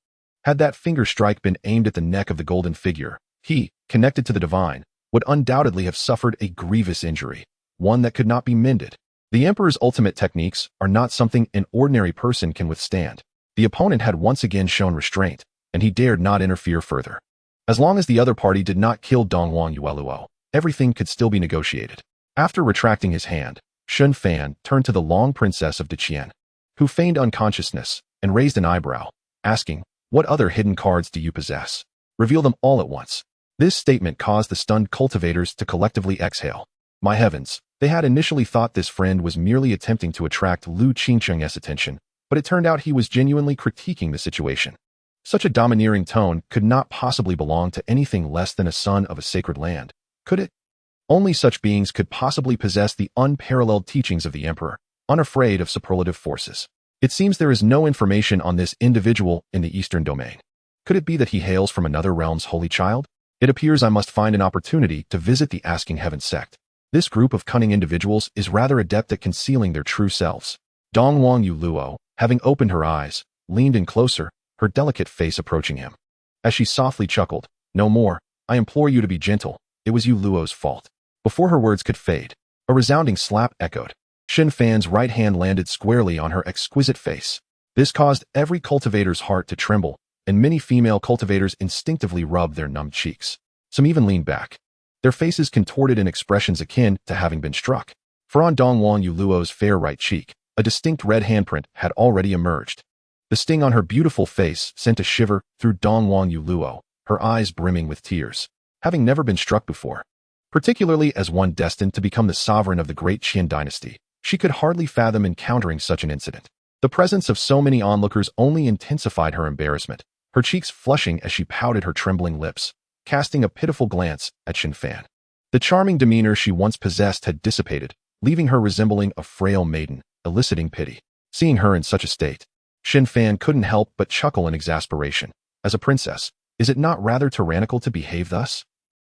Speaker 1: Had that finger strike been aimed at the neck of the golden figure, He, connected to the divine, would undoubtedly have suffered a grievous injury, one that could not be mended. The Emperor's ultimate techniques are not something an ordinary person can withstand. The opponent had once again shown restraint, and he dared not interfere further. As long as the other party did not kill Dongwang Yueluo, everything could still be negotiated. After retracting his hand, Shen Fan turned to the long princess of Deqian, who feigned unconsciousness and raised an eyebrow, asking, "What other hidden cards do you possess? Reveal them all at once." This statement caused the stunned cultivators to collectively exhale. My heavens, they had initially thought this friend was merely attempting to attract Lu Qingcheng's attention, but it turned out he was genuinely critiquing the situation. Such a domineering tone could not possibly belong to anything less than a son of a sacred land, could it? Only such beings could possibly possess the unparalleled teachings of the Emperor, unafraid of superlative forces. It seems there is no information on this individual in the Eastern domain. Could it be that he hails from another realm's holy child? It appears I must find an opportunity to visit the Asking Heaven sect. This group of cunning individuals is rather adept at concealing their true selves. Dongwang Yueluo, having opened her eyes, leaned in closer, her delicate face approaching him. As she softly chuckled, "No more, I implore you to be gentle, it was Yueluo's fault." Before her words could fade, a resounding slap echoed. Shen Fan's right hand landed squarely on her exquisite face. This caused every cultivator's heart to tremble, and many female cultivators instinctively rubbed their numbed cheeks. Some even leaned back, their faces contorted in expressions akin to having been struck. For on Dongwang Yueluo's fair right cheek, a distinct red handprint had already emerged. The sting on her beautiful face sent a shiver through Dongwang Yueluo, her eyes brimming with tears. Having never been struck before, particularly as one destined to become the sovereign of the great Qian dynasty, she could hardly fathom encountering such an incident. The presence of so many onlookers only intensified her embarrassment, her cheeks flushing as she pouted her trembling lips, casting a pitiful glance at Shen Fan. The charming demeanor she once possessed had dissipated, leaving her resembling a frail maiden, eliciting pity. Seeing her in such a state, Shen Fan couldn't help but chuckle in exasperation. As a princess, is it not rather tyrannical to behave thus?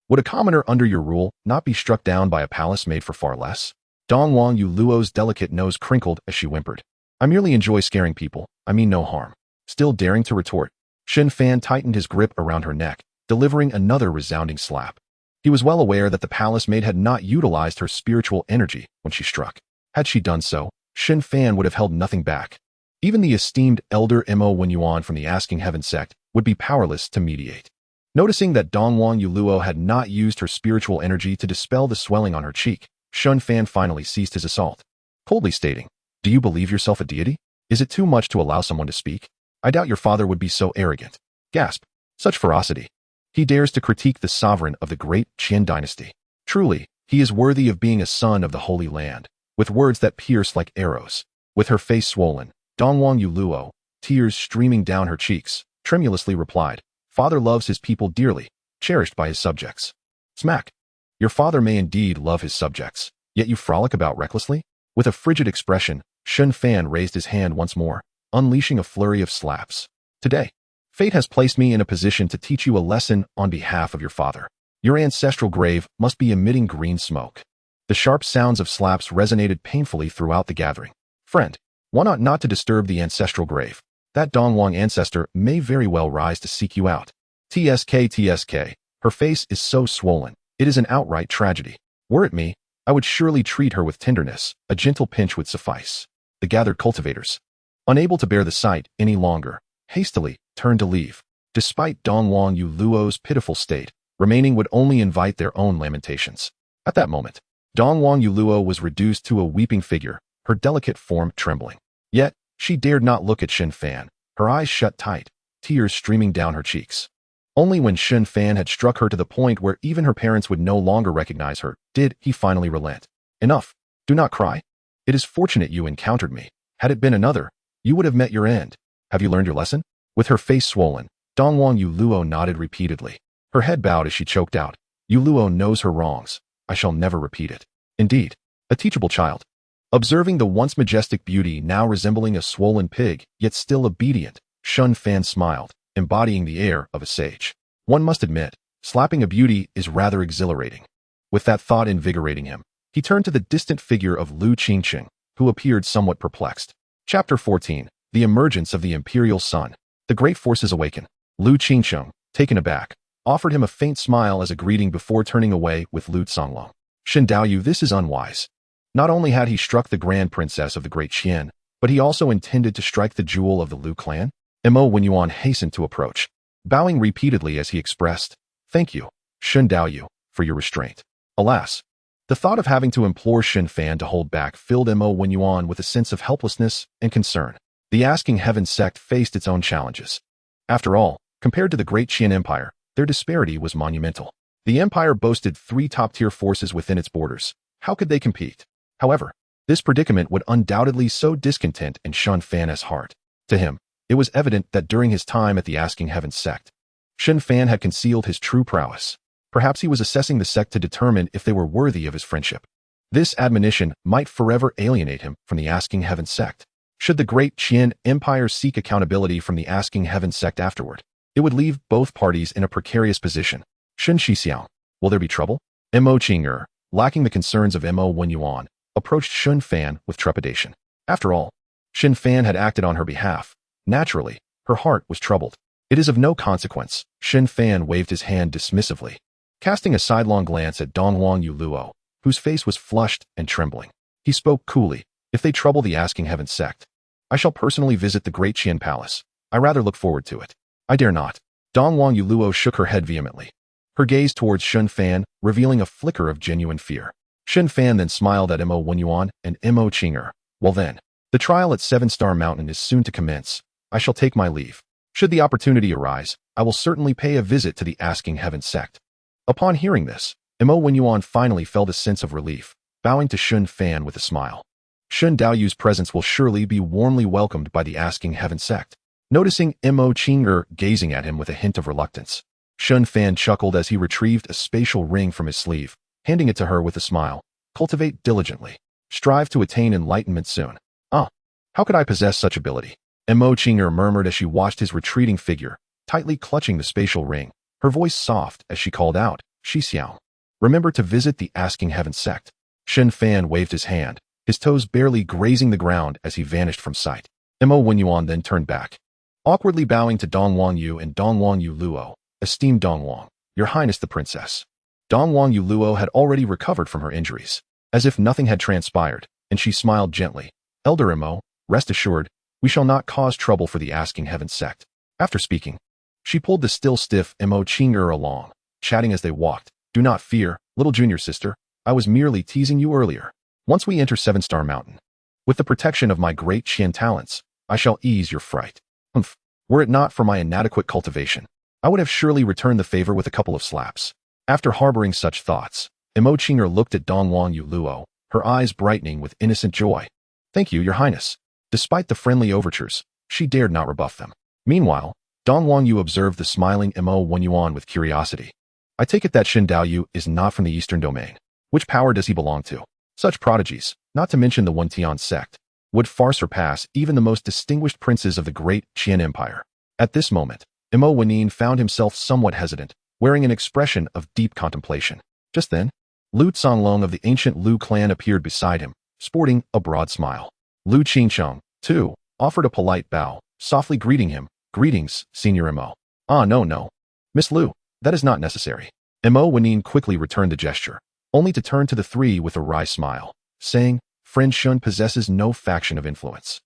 Speaker 1: Would a commoner under your rule not be struck down by a palace made for far less? Dongwang Yueluo's delicate nose crinkled as she whimpered. "I merely enjoy scaring people, I mean no harm." Still daring to retort, Shen Fan tightened his grip around her neck, delivering another resounding slap. He was well aware that the palace maid had not utilized her spiritual energy when she struck. Had she done so, Shen Fan would have held nothing back. Even the esteemed elder Mo Wenyuan from the Asking Heaven sect would be powerless to mediate. Noticing that Dongwang Yueluo had not used her spiritual energy to dispel the swelling on her cheek, Shen Fan finally ceased his assault, coldly stating, "Do you believe yourself a deity? Is it too much to allow someone to speak? I doubt your father would be so arrogant." Gasp. Such ferocity. He dares to critique the sovereign of the great Qian dynasty. Truly, he is worthy of being a son of the Holy Land. With words that pierce like arrows. With her face swollen, Dongwang Yueluo, tears streaming down her cheeks, tremulously replied, "Father loves his people dearly, cherished by his subjects." Smack. Your father may indeed love his subjects, yet you frolic about recklessly? With a frigid expression, Shen Fan raised his hand once more, unleashing a flurry of slaps. "Today, fate has placed me in a position to teach you a lesson on behalf of your father. Your ancestral grave must be emitting green smoke." The sharp sounds of slaps resonated painfully throughout the gathering. "Friend, one ought not to disturb the ancestral grave. That Dongwang ancestor may very well rise to seek you out. TSK. Her face is so swollen. It is an outright tragedy. Were it me, I would surely treat her with tenderness. A gentle pinch would suffice." The gathered cultivators, unable to bear the sight any longer, hastily turned to leave. Despite Dongwang Yueluo's pitiful state, remaining would only invite their own lamentations. At that moment, Dongwang Yueluo was reduced to a weeping figure, her delicate form trembling. Yet, she dared not look at Shen Fan, her eyes shut tight, tears streaming down her cheeks. Only when Shen Fan had struck her to the point where even her parents would no longer recognize her, did he finally relent. "Enough. Do not cry. It is fortunate you encountered me. Had it been another, you would have met your end. Have you learned your lesson?" With her face swollen, Dongwang Yueluo nodded repeatedly. Her head bowed as she choked out, "Yueluo knows her wrongs. I shall never repeat it." Indeed, a teachable child. Observing the once majestic beauty now resembling a swollen pig, yet still obedient, Shen Fan smiled, embodying the air of a sage. One must admit, slapping a beauty is rather exhilarating. With that thought invigorating him, he turned to the distant figure of Lu Qingcheng, who appeared somewhat perplexed. Chapter 14. The Emergence of the Imperial Sun. The great forces awaken. Lu Qingcheng, taken aback, offered him a faint smile as a greeting before turning away with Lu Songlong. Shen Daoyu, this is unwise. Not only had he struck the grand princess of the great Qian, but he also intended to strike the jewel of the Lu clan. Mo Wenyuan hastened to approach, bowing repeatedly as he expressed, "Thank you, Shen Daoyu, for your restraint." Alas, the thought of having to implore Shen Fan to hold back filled Mo Wenyuan with a sense of helplessness and concern. The Asking Heavens sect faced its own challenges. After all, compared to the great Qian Empire, their disparity was monumental. The empire boasted 3 top-tier forces within its borders. How could they compete? However, this predicament would undoubtedly sow discontent in Shen Fan's heart. To him, it was evident that during his time at the Asking Heavens sect, Shen Fan had concealed his true prowess. Perhaps he was assessing the sect to determine if they were worthy of his friendship. This admonition might forever alienate him from the Asking Heavens sect. Should the great Qian Empire seek accountability from the Asking Heavens sect afterward, it would leave both parties in a precarious position. Shen Xiao, will there be trouble? Mo Qing'er, lacking the concerns of Mo Wenyuan, approached Shen Fan with trepidation. After all, Shen Fan had acted on her behalf. Naturally, her heart was troubled. It is of no consequence. Shen Fan waved his hand dismissively, casting a sidelong glance at Dongwang Yuluo, whose face was flushed and trembling. He spoke coolly, "If they trouble the Asking Heavens sect, I shall personally visit the Great Qian Palace. I rather look forward to it." "I dare not." Dongwang Yuluo shook her head vehemently, her gaze towards Shen Fan revealing a flicker of genuine fear. Shen Fan then smiled at Mo Wenyuan and Mo Qing'er. "Well then, the trial at 7-Star Mountain is soon to commence. I shall take my leave. Should the opportunity arise, I will certainly pay a visit to the Asking Heavens sect." Upon hearing this, Mo Wenyuan finally felt a sense of relief, bowing to Shen Fan with a smile. Shen Daoyu's presence will surely be warmly welcomed by the Asking Heavens sect. Noticing Mo Qing'er gazing at him with a hint of reluctance, Shen Fan chuckled as he retrieved a spatial ring from his sleeve, handing it to her with a smile. "Cultivate diligently. Strive to attain enlightenment soon." "Ah, how could I possess such ability?" Mo Qing'er murmured as she watched his retreating figure, tightly clutching the spatial ring, her voice soft as she called out, "Xiao, remember to visit the Asking Heavens sect." Shen Fan waved his hand, his toes barely grazing the ground as he vanished from sight. Mo Wenyuan then turned back, awkwardly bowing to Dongwang Yu and Dongwang Yu Luo. "Esteemed Dongwang, Your Highness the Princess." Dongwang Yu Luo had already recovered from her injuries, as if nothing had transpired, and she smiled gently. "Elder Mo, rest assured, we shall not cause trouble for the Asking Heavens sect." After speaking, she pulled the still stiff Mo Qing'er along, chatting as they walked. "Do not fear, little junior sister, I was merely teasing you earlier. Once we enter 7-Star Mountain, with the protection of my great Qian talents, I shall ease your fright. Humph, were it not for my inadequate cultivation, I would have surely returned the favor with a couple of slaps." After harboring such thoughts, Mo Qing'er looked at Dongwang Yu Luo, her eyes brightening with innocent joy. "Thank you, Your Highness." Despite the friendly overtures, she dared not rebuff them. Meanwhile, Dongwang Yu observed the smiling Mo Wenyuan with curiosity. "I take it that Shen Daoyu is not from the Eastern Domain. Which power does he belong to?" Such prodigies, not to mention the Wentian sect, would far surpass even the most distinguished princes of the great Qian Empire. At this moment, Mo Wenyuan found himself somewhat hesitant, wearing an expression of deep contemplation. Just then, Lu Songlong of the ancient Lu clan appeared beside him, sporting a broad smile. Lu Qingcheng, too, offered a polite bow, softly greeting him. "Greetings, Senior Mo." "Ah, no. Miss Lu, that is not necessary." Mo Wenyuan quickly returned the gesture, only to turn to the three with a wry smile, saying, "Friend Shun possesses no faction of influence."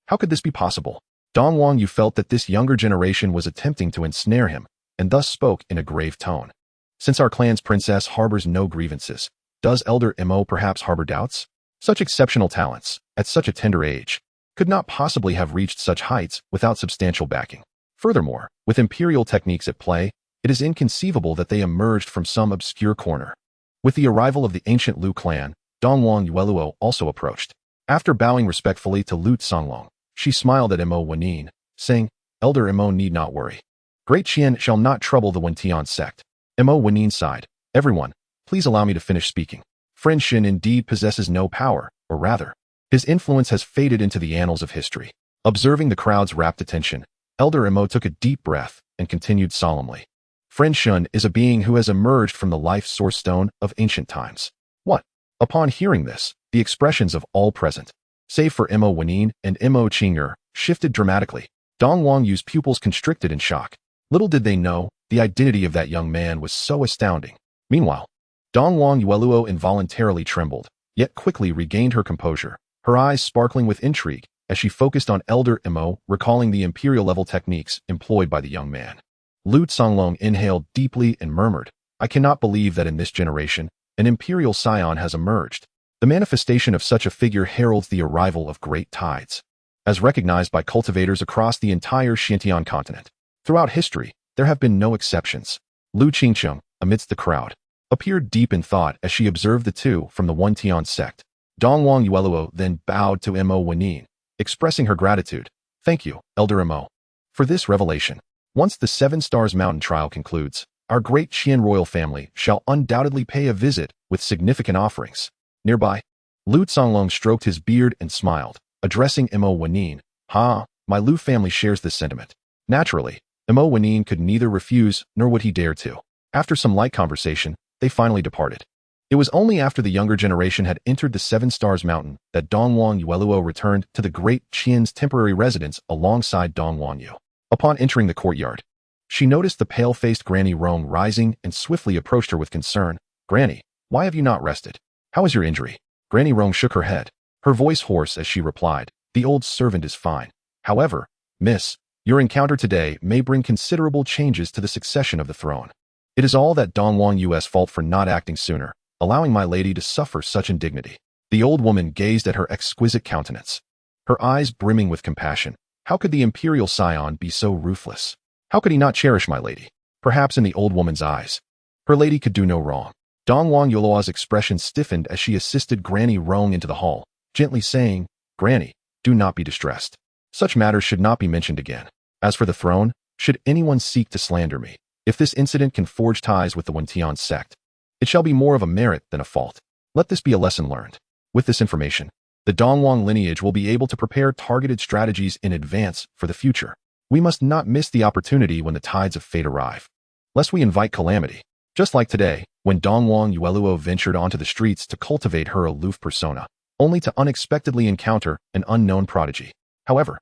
Speaker 1: How could this be possible? Dongwang Yu felt that this younger generation was attempting to ensnare him, and thus spoke in a grave tone. "Since our clan's princess harbors no grievances, does Elder Mo perhaps harbor doubts? Such exceptional talents, at such a tender age, could not possibly have reached such heights without substantial backing. Furthermore, with imperial techniques at play, it is inconceivable that they emerged from some obscure corner." With the arrival of the ancient Lu clan, Dongwang Yueluo also approached. After bowing respectfully to Lu Songlong, she smiled at Mo Wenyuan, saying, "Elder Mo need not worry. Great Qian shall not trouble the Wentian sect." Mo Wenyuan sighed. "Everyone, please allow me to finish speaking. Friend Shen indeed possesses no power, or rather, his influence has faded into the annals of history." Observing the crowd's rapt attention, Elder Mo took a deep breath and continued solemnly. "Friend Shun is a being who has emerged from the life source stone of ancient times." What? Upon hearing this, the expressions of all present, save for Mo Wenyuan and Mo Qing'er, shifted dramatically. Dongwang Yu's pupils constricted in shock. Little did they know, The identity of that young man was so astounding. Meanwhile, Dongwang Yueluo involuntarily trembled, yet quickly regained her composure, her eyes sparkling with intrigue as she focused on Elder Mo, recalling the imperial-level techniques employed by the young man. Lu Songlong inhaled deeply and murmured, "I cannot believe that in this generation, an imperial scion has emerged. The manifestation of such a figure heralds the arrival of great tides, as recognized by cultivators across the entire Xinjiang continent. Throughout history, there have been no exceptions." Lu Qingcheng, amidst the crowd, appeared deep in thought as she observed the two from the Wentian sect. Dongwang Yueluo then bowed to Mo Wenin, expressing her gratitude. "Thank you, Elder Mo, for this revelation. Once the Seven Stars Mountain trial concludes, our great Qian royal family shall undoubtedly pay a visit with significant offerings." Nearby, Lu Songlong stroked his beard and smiled, addressing Mo Wenin. My Lu family shares this sentiment." Naturally, Mo Wenin could neither refuse nor would he dare to. After some light conversation, they finally departed. It was only after the younger generation had entered the Seven Stars Mountain that Dongwang Yueluo returned to the great Qian's temporary residence alongside Dongwang Yu. Upon entering the courtyard, she noticed the pale-faced Granny Rong rising and swiftly approached her with concern. "Granny, why have you not rested? How is your injury?" Granny Rong shook her head, her voice hoarse as she replied, "The old servant is fine. However, miss, your encounter today may bring considerable changes to the succession of the throne. It is all that Dongwang Yu's fault for not acting sooner, allowing my lady to suffer such indignity." The old woman gazed at her exquisite countenance, her eyes brimming with compassion. How could the imperial scion be so ruthless? How could he not cherish my lady? Perhaps in the old woman's eyes, her lady could do no wrong. Dongwang Yueluo's expression stiffened as she assisted Granny Rong into the hall, gently saying, "Granny, do not be distressed. Such matters should not be mentioned again. As for the throne, should anyone seek to slander me, if this incident can forge ties with the Wentian sect, it shall be more of a merit than a fault. Let this be a lesson learned." With this information, the Dongwang lineage will be able to prepare targeted strategies in advance for the future. We must not miss the opportunity when the tides of fate arrive, lest we invite calamity. Just like today, when Dongwang Yueluo ventured onto the streets to cultivate her aloof persona, only to unexpectedly encounter an unknown prodigy. However,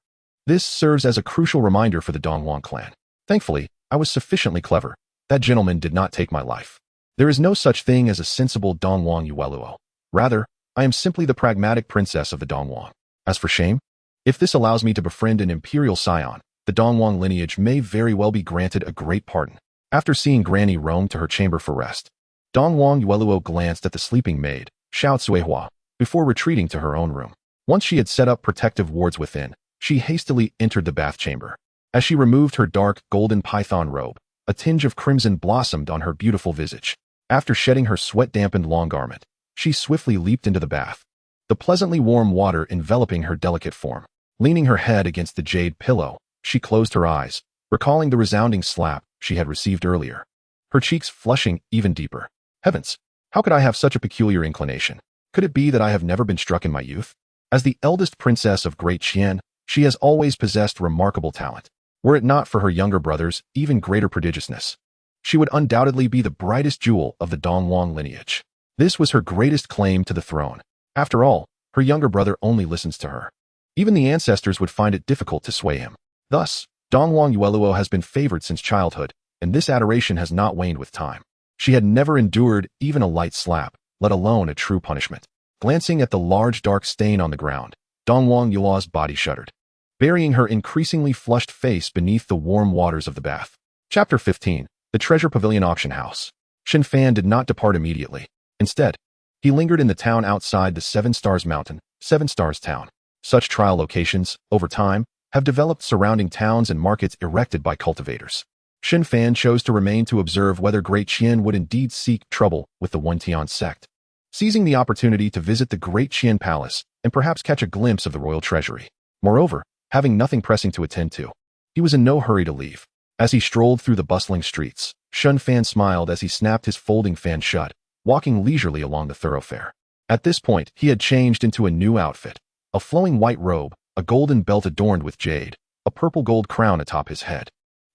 Speaker 1: this serves as a crucial reminder for the Dongwang clan. Thankfully, I was sufficiently clever. That gentleman did not take my life. There is no such thing as a sensible Dongwang Yueluo. Rather, I am simply the pragmatic princess of the Dongwang. As for shame, if this allows me to befriend an imperial scion, the Dongwang lineage may very well be granted a great pardon. After seeing Granny roam to her chamber for rest, Dongwang Yueluo glanced at the sleeping maid, Xiao Cuihua, before retreating to her own room. Once she had set up protective wards within, she hastily entered the bath chamber. As she removed her dark, golden python robe, a tinge of crimson blossomed on her beautiful visage. After shedding her sweat-dampened long garment, she swiftly leaped into the bath, the pleasantly warm water enveloping her delicate form. Leaning her head against the jade pillow, she closed her eyes, recalling the resounding slap she had received earlier, her cheeks flushing even deeper. Heavens, how could I have such a peculiar inclination? Could it be that I have never been struck in my youth? As the eldest princess of Great Qian, she has always possessed remarkable talent. Were it not for her younger brother's even greater prodigiousness, she would undoubtedly be the brightest jewel of the Dongwang lineage. This was her greatest claim to the throne. After all, her younger brother only listens to her. Even the ancestors would find it difficult to sway him. Thus, Dongwang Yueluo has been favored since childhood, and this adoration has not waned with time. She had never endured even a light slap, let alone a true punishment. Glancing at the large dark stain on the ground, Dongwang Yueluo's body shuddered, burying her increasingly flushed face beneath the warm waters of the bath. Chapter 15. The Treasure Pavilion Auction House. Shen Fan did not depart immediately. Instead, he lingered in the town outside the Seven Stars Mountain, Seven Stars Town. Such trial locations, over time, have developed surrounding towns and markets erected by cultivators. Shen Fan chose to remain to observe whether Great Qian would indeed seek trouble with the Wentian sect, seizing the opportunity to visit the Great Qian Palace and perhaps catch a glimpse of the royal treasury. Moreover, having nothing pressing to attend to, he was in no hurry to leave. As he strolled through the bustling streets, Shen Fan smiled as he snapped his folding fan shut, walking leisurely along the thoroughfare. At this point, he had changed into a new outfit, a flowing white robe, a golden belt adorned with jade, a purple gold crown atop his head,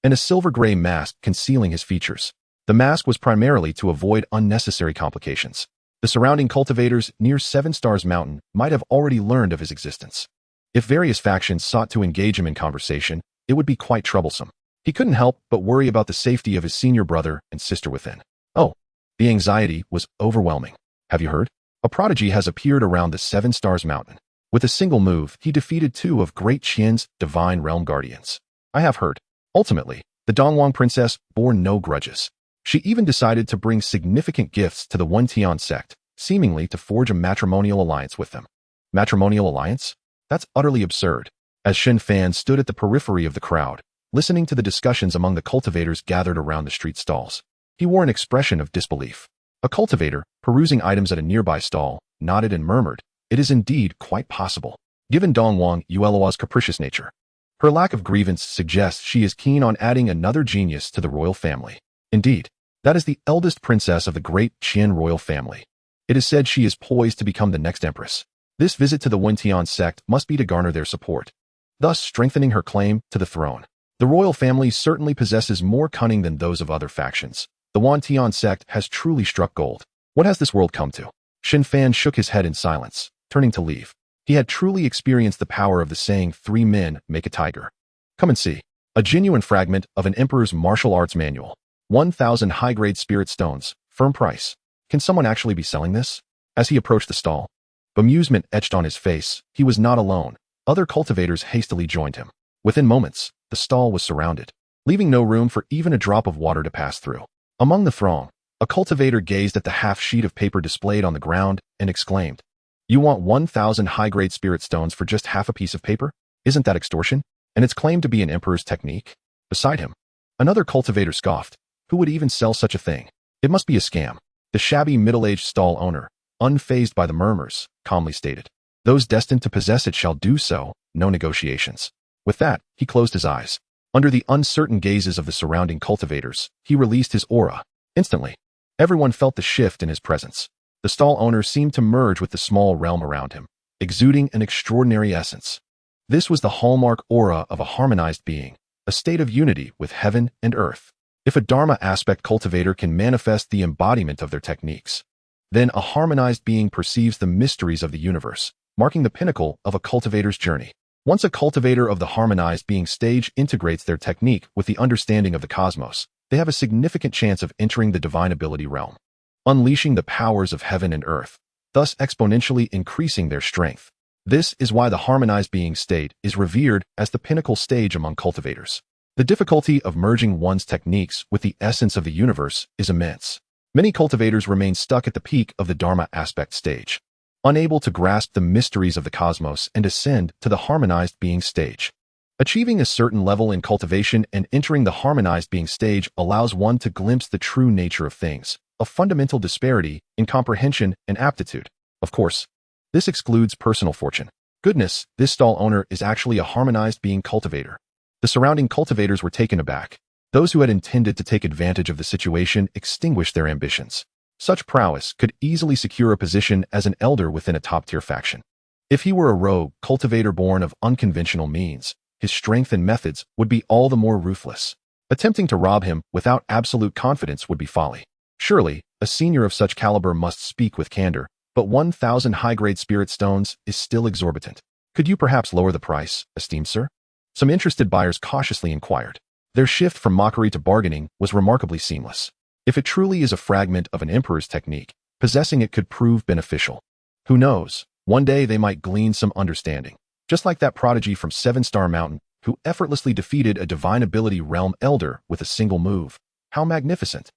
Speaker 1: and a silver-gray mask concealing his features. The mask was primarily to avoid unnecessary complications. The surrounding cultivators near Seven Stars Mountain might have already learned of his existence. If various factions sought to engage him in conversation, it would be quite troublesome. He couldn't help but worry about the safety of his senior brother and sister within. Oh, the anxiety was overwhelming. Have you heard? A prodigy has appeared around the Seven Stars Mountain. With a single move, he defeated two of Great Qian's divine realm guardians. I have heard. Ultimately, the Dongwang princess bore no grudges. She even decided to bring significant gifts to the Wentian sect, seemingly to forge a matrimonial alliance with them. Matrimonial alliance? That's utterly absurd. As Shen Fan stood at the periphery of the crowd, listening to the discussions among the cultivators gathered around the street stalls, he wore an expression of disbelief. A cultivator, perusing items at a nearby stall, nodded and murmured, "It is indeed quite possible, given Dongwang Yuelua's capricious nature. Her lack of grievance suggests she is keen on adding another genius to the royal family. Indeed, that is the eldest princess of the great Qian royal family. It is said she is poised to become the next empress. This visit to the Wentian sect must be to garner their support, thus strengthening her claim to the throne. The royal family certainly possesses more cunning than those of other factions. The Wentian sect has truly struck gold. What has this world come to?" Shen Fan shook his head in silence, turning to leave. He had truly experienced the power of the saying, "3 men make a tiger." Come and see. A genuine fragment of an emperor's martial arts manual. 1,000 high-grade spirit stones, firm price. Can someone actually be selling this? As he approached the stall, bemusement etched on his face. He was not alone. Other cultivators hastily joined him. Within moments, the stall was surrounded, leaving no room for even a drop of water to pass through. Among the throng, a cultivator gazed at the half-sheet of paper displayed on the ground and exclaimed, "You want 1,000 high-grade spirit stones for just half a piece of paper? Isn't that extortion? And it's claimed to be an emperor's technique?" Beside him, another cultivator scoffed. Who would even sell such a thing? It must be a scam. The shabby middle-aged stall owner, unfazed by the murmurs, calmly stated, "Those destined to possess it shall do so, no negotiations." With that, he closed his eyes. Under the uncertain gazes of the surrounding cultivators, he released his aura. Instantly, everyone felt the shift in his presence. The stall owner seemed to merge with the small realm around him, exuding an extraordinary essence. This was the hallmark aura of a harmonized being, a state of unity with heaven and earth. If a Dharma aspect cultivator can manifest the embodiment of their techniques, then a harmonized being perceives the mysteries of the universe, marking the pinnacle of a cultivator's journey. Once a cultivator of the harmonized being stage integrates their technique with the understanding of the cosmos, they have a significant chance of entering the divine ability realm, unleashing the powers of heaven and earth, thus exponentially increasing their strength. This is why the harmonized being state is revered as the pinnacle stage among cultivators. The difficulty of merging one's techniques with the essence of the universe is immense. Many cultivators remain stuck at the peak of the Dharma aspect stage, unable to grasp the mysteries of the cosmos and ascend to the harmonized being stage. Achieving a certain level in cultivation and entering the harmonized being stage allows one to glimpse the true nature of things, a fundamental disparity in comprehension and aptitude. Of course, this excludes personal fortune. Goodness, this stall owner is actually a harmonized being cultivator. The surrounding cultivators were taken aback. Those who had intended to take advantage of the situation extinguished their ambitions. Such prowess could easily secure a position as an elder within a top-tier faction. If he were a rogue cultivator born of unconventional means, his strength and methods would be all the more ruthless. Attempting to rob him without absolute confidence would be folly. Surely, a senior of such caliber must speak with candor, but 1,000 high-grade spirit stones is still exorbitant. Could you perhaps lower the price, esteemed sir? Some interested buyers cautiously inquired. Their shift from mockery to bargaining was remarkably seamless. If it truly is a fragment of an emperor's technique, possessing it could prove beneficial. Who knows, one day they might glean some understanding, just like that prodigy from 7-Star Mountain who effortlessly defeated a divine ability realm elder with a single move. How magnificent!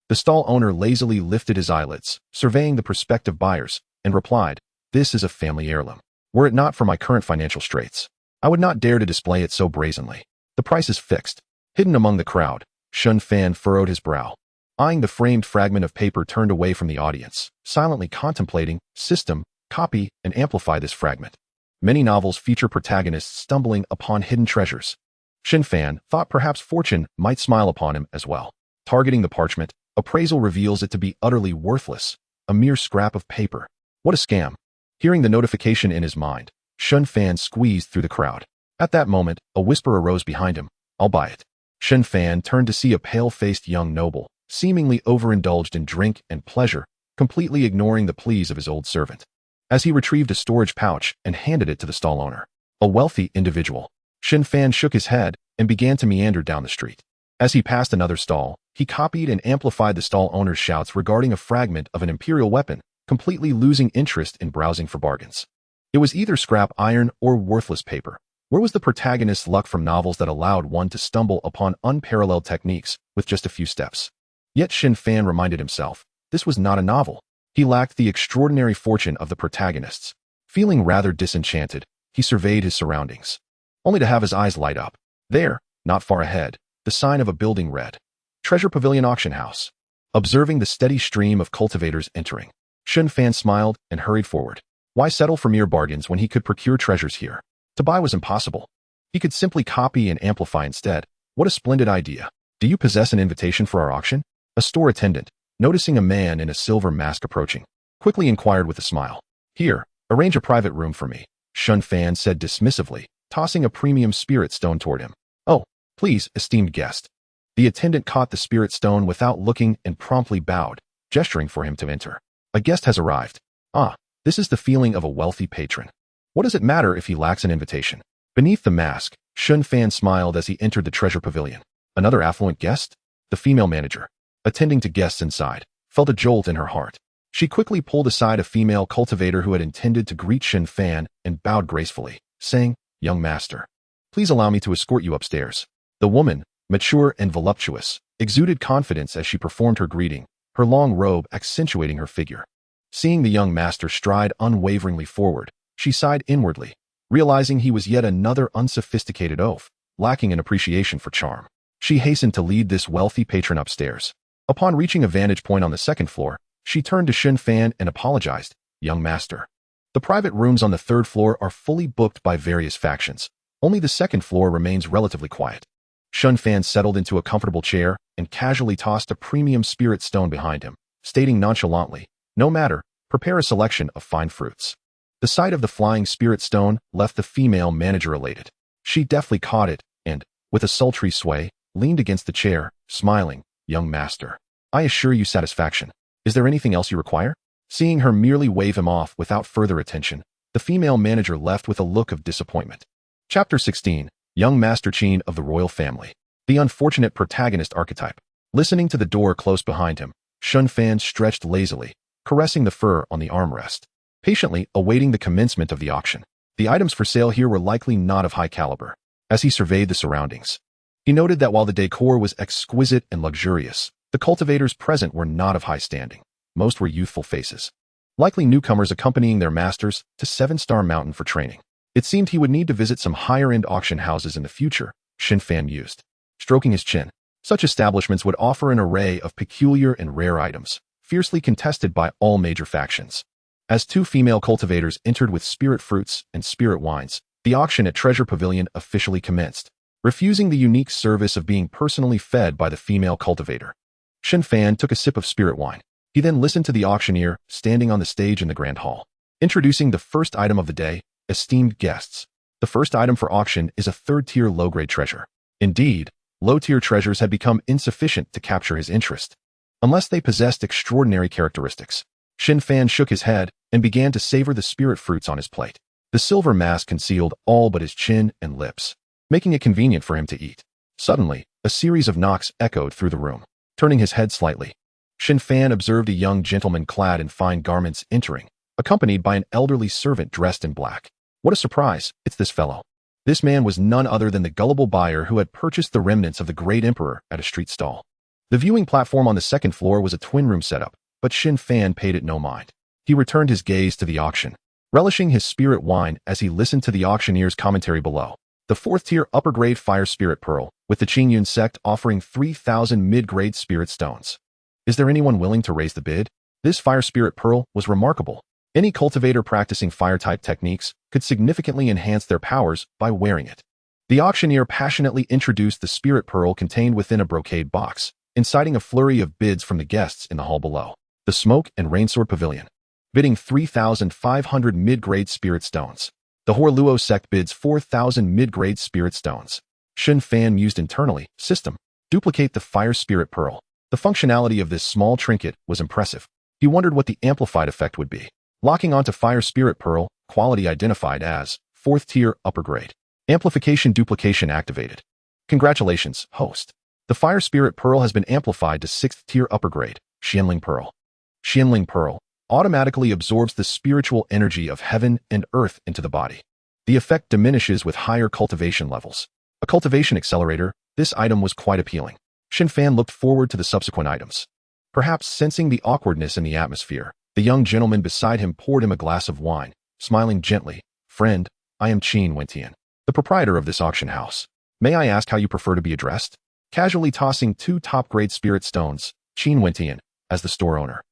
Speaker 1: The stall owner lazily lifted his eyelids, surveying the prospective buyers, and replied, "This is a family heirloom. Were it not for my current financial straits, I would not dare to display it so brazenly. The price is fixed." Hidden among the crowd, Shen Fan furrowed his brow. Eyeing the framed fragment of paper turned away from the audience, silently contemplating, system, copy, and amplify this fragment. Many novels feature protagonists stumbling upon hidden treasures. Shen Fan thought perhaps fortune might smile upon him as well. Targeting the parchment, appraisal reveals it to be utterly worthless, a mere scrap of paper. What a scam! Hearing the notification in his mind, Shen Fan squeezed through the crowd. At that moment, a whisper arose behind him, "I'll buy it." Shen Fan turned to see a pale-faced young noble, seemingly overindulged in drink and pleasure, completely ignoring the pleas of his old servant. As he retrieved a storage pouch and handed it to the stall owner, a wealthy individual, Shen Fan shook his head and began to meander down the street. As he passed another stall, he copied and amplified the stall owner's shouts regarding a fragment of an imperial weapon, completely losing interest in browsing for bargains. It was either scrap iron or worthless paper. Where was the protagonist's luck from novels that allowed one to stumble upon unparalleled techniques with just a few steps? Yet Shen Fan reminded himself, this was not a novel. He lacked the extraordinary fortune of the protagonists. Feeling rather disenchanted, he surveyed his surroundings, only to have his eyes light up. There, not far ahead, the sign of a building read, Treasure Pavilion Auction House. Observing the steady stream of cultivators entering, Shen Fan smiled and hurried forward. Why settle for mere bargains when he could procure treasures here? To buy was impossible. He could simply copy and amplify instead. What a splendid idea. Do you possess an invitation for our auction? A store attendant, noticing a man in a silver mask approaching, quickly inquired with a smile. Here, arrange a private room for me, Shen Fan said dismissively, tossing a premium spirit stone toward him. Oh, please, esteemed guest. The attendant caught the spirit stone without looking and promptly bowed, gesturing for him to enter. A guest has arrived. Ah, this is the feeling of a wealthy patron. What does it matter if he lacks an invitation? Beneath the mask, Shen Fan smiled as he entered the treasure pavilion. Another affluent guest? The female manager, attending to guests inside, felt a jolt in her heart. She quickly pulled aside a female cultivator who had intended to greet Shen Fan and bowed gracefully, saying, Young master, please allow me to escort you upstairs. The woman, mature and voluptuous, exuded confidence as she performed her greeting, her long robe accentuating her figure. Seeing the young master stride unwaveringly forward, she sighed inwardly, realizing he was yet another unsophisticated oaf, lacking an appreciation for charm. She hastened to lead this wealthy patron upstairs. Upon reaching a vantage point on the second floor, she turned to Shen Fan and apologized, Young master. The private rooms on the third floor are fully booked by various factions. Only the second floor remains relatively quiet. Shen Fan settled into a comfortable chair and casually tossed a premium spirit stone behind him, stating nonchalantly, No matter, prepare a selection of fine fruits. The sight of the flying spirit stone left the female manager elated. She deftly caught it and, with a sultry sway, leaned against the chair, smiling, Young master, I assure you satisfaction. Is there anything else you require? Seeing her merely wave him off without further attention, the female manager left with a look of disappointment. Chapter 16, Young Master Qin of the Royal Family. The unfortunate protagonist archetype. Listening to the door close behind him, Shen Fan stretched lazily, caressing the fur on the armrest, patiently awaiting the commencement of the auction. The items for sale here were likely not of high caliber. As he surveyed the surroundings, he noted that while the decor was exquisite and luxurious, the cultivators present were not of high standing. Most were youthful faces, likely newcomers accompanying their masters to 7-Star Mountain for training. It seemed he would need to visit some higher-end auction houses in the future, Shen Fan mused, stroking his chin. Such establishments would offer an array of peculiar and rare items, fiercely contested by all major factions. As 2 female cultivators entered with spirit fruits and spirit wines, the auction at Treasure Pavilion officially commenced. Refusing the unique service of being personally fed by the female cultivator, Shen Fan took a sip of spirit wine. He then listened to the auctioneer standing on the stage in the grand hall, introducing the first item of the day. Esteemed guests, the first item for auction is a 3rd-tier low-grade treasure. Indeed, low-tier treasures had become insufficient to capture his interest, unless they possessed extraordinary characteristics. Shen Fan shook his head and began to savor the spirit fruits on his plate. The silver mask concealed all but his chin and lips, making it convenient for him to eat. Suddenly, a series of knocks echoed through the room. Turning his head slightly, Shen Fan observed a young gentleman clad in fine garments entering, accompanied by an elderly servant dressed in black. What a surprise, it's this fellow. This man was none other than the gullible buyer who had purchased the remnants of the great emperor at a street stall. The viewing platform on the second floor was a twin-room setup, but Shen Fan paid it no mind. He returned his gaze to the auction, relishing his spirit wine as he listened to the auctioneer's commentary below. The 4th-tier upper-grade fire spirit pearl, with the Qingyun sect offering 3,000 mid-grade spirit stones. Is there anyone willing to raise the bid? This fire spirit pearl was remarkable. Any cultivator practicing fire-type techniques could significantly enhance their powers by wearing it. The auctioneer passionately introduced the spirit pearl contained within a brocade box, inciting a flurry of bids from the guests in the hall below. The Smoke and Rainsword Pavilion, bidding 3,500 mid-grade spirit stones. The Horluo sect bids 4,000 mid-grade spirit stones. Shen Fan mused internally, system, duplicate the fire spirit pearl. The functionality of this small trinket was impressive. He wondered what the amplified effect would be. Locking onto fire spirit pearl, quality identified as 4th tier upper grade. Amplification duplication activated. Congratulations, host. The Fire Spirit Pearl has been amplified to 6th tier upper grade, Xianling Pearl. Xianling Pearl automatically absorbs the spiritual energy of heaven and earth into the body. The effect diminishes with higher cultivation levels. A cultivation accelerator, this item was quite appealing. Shen Fan looked forward to the subsequent items. Perhaps sensing the awkwardness in the atmosphere, the young gentleman beside him poured him a glass of wine, smiling gently. Friend, I am Qin Wentian, the proprietor of this auction house. May I ask how you prefer to be addressed? Casually tossing 2 top-grade spirit stones, Qin Wentian, as the store owner,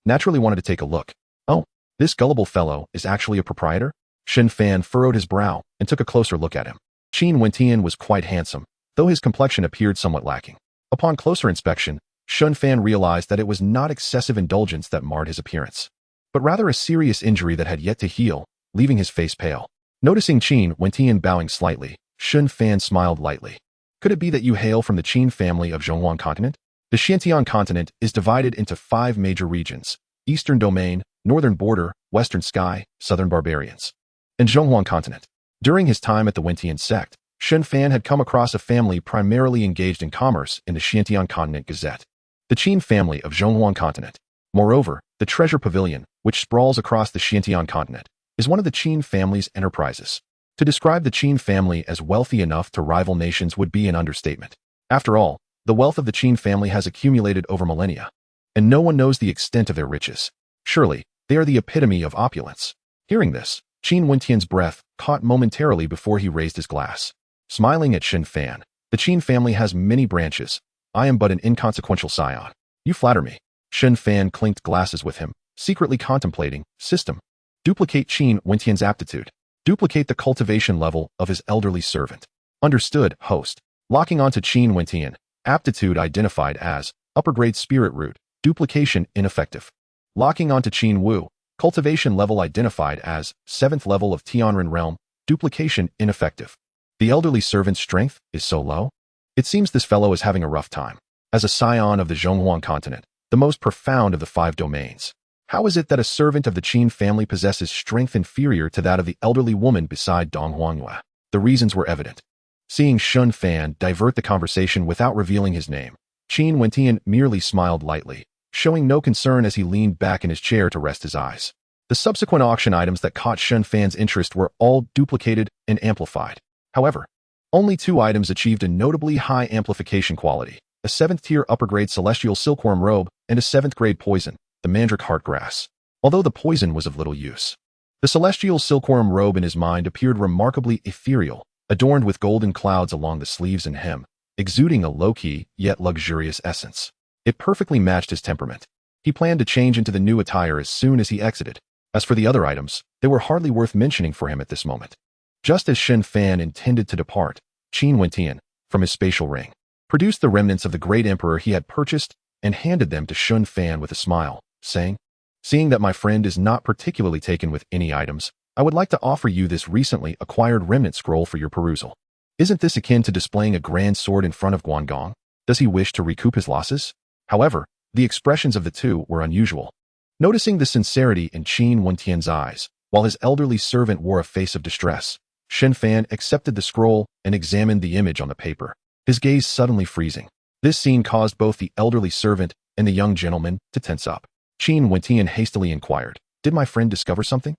Speaker 1: naturally wanted to take a look. Oh, this gullible fellow is actually a proprietor? Shen Fan furrowed his brow and took a closer look at him. Qin Wentian was quite handsome, though his complexion appeared somewhat lacking. Upon closer inspection, Shen Fan realized that it was not excessive indulgence that marred his appearance, but rather a serious injury that had yet to heal, leaving his face pale. Noticing Qin Wentian bowing slightly, Shen Fan smiled lightly. Could it be that you hail from the Qin family of Zhonghuang continent? The Xianxiang continent is divided into 5 major regions: Eastern Domain, Northern Border, Western Sky, Southern Barbarians, and Zhonghuang continent. During his time at the Wentian sect, Shen Fan had come across a family primarily engaged in commerce in the Xianxiang continent Gazette, the Qin family of Zhonghuang continent. Moreover, the Treasure Pavilion, which sprawls across the Xianxiang continent, is one of the Qin family's enterprises. To describe the Qin family as wealthy enough to rival nations would be an understatement. After all, the wealth of the Qin family has accumulated over millennia, and no one knows the extent of their riches. Surely, they are the epitome of opulence. Hearing this, Qin Wentian's breath caught momentarily before he raised his glass. Smiling at Shen Fan, the Qin family has many branches. I am but an inconsequential scion. You flatter me. Shen Fan clinked glasses with him, secretly contemplating. System. Duplicate Qin Wentian's aptitude. Duplicate the cultivation level of his elderly servant. Understood, host. Locking onto Qin Wentian. Aptitude identified as upper grade spirit root. Duplication ineffective. Locking onto Qin Wu. Cultivation level identified as 7th level of Tianren realm. Duplication ineffective. The elderly servant's strength is so low? It seems this fellow is having a rough time. As a scion of the Zhonghuang continent, the most profound of the 5 domains, how is it that a servant of the Qin family possesses strength inferior to that of the elderly woman beside Dong Huangyue? The reasons were evident. Seeing Shen Fan divert the conversation without revealing his name, Qin Wentian merely smiled lightly, showing no concern as he leaned back in his chair to rest his eyes. The subsequent auction items that caught Shen Fan's interest were all duplicated and amplified. However, only 2 items achieved a notably high amplification quality: a 7th tier upper grade celestial silkworm robe and a 7th grade poison, the mandrake heartgrass. Although the poison was of little use, the celestial silkworm robe in his mind appeared remarkably ethereal, adorned with golden clouds along the sleeves and hem, exuding a low-key yet luxurious essence. It perfectly matched his temperament. He planned to change into the new attire as soon as he exited. As for the other items, they were hardly worth mentioning for him at this moment. Just as Shen Fan intended to depart, Qin Wentian, from his spatial ring, produced the remnants of the great emperor he had purchased and handed them to Shen Fan with a smile, saying, "Seeing that my friend is not particularly taken with any items, I would like to offer you this recently acquired remnant scroll for your perusal. Isn't this akin to displaying a grand sword in front of Guangong? Does he wish to recoup his losses?" However, the expressions of the two were unusual. Noticing the sincerity in Qin Wentian's eyes, while his elderly servant wore a face of distress, Shen Fan accepted the scroll and examined the image on the paper, his gaze suddenly freezing. This scene caused both the elderly servant and the young gentleman to tense up. Qin Wentian hastily inquired, "Did my friend discover something?"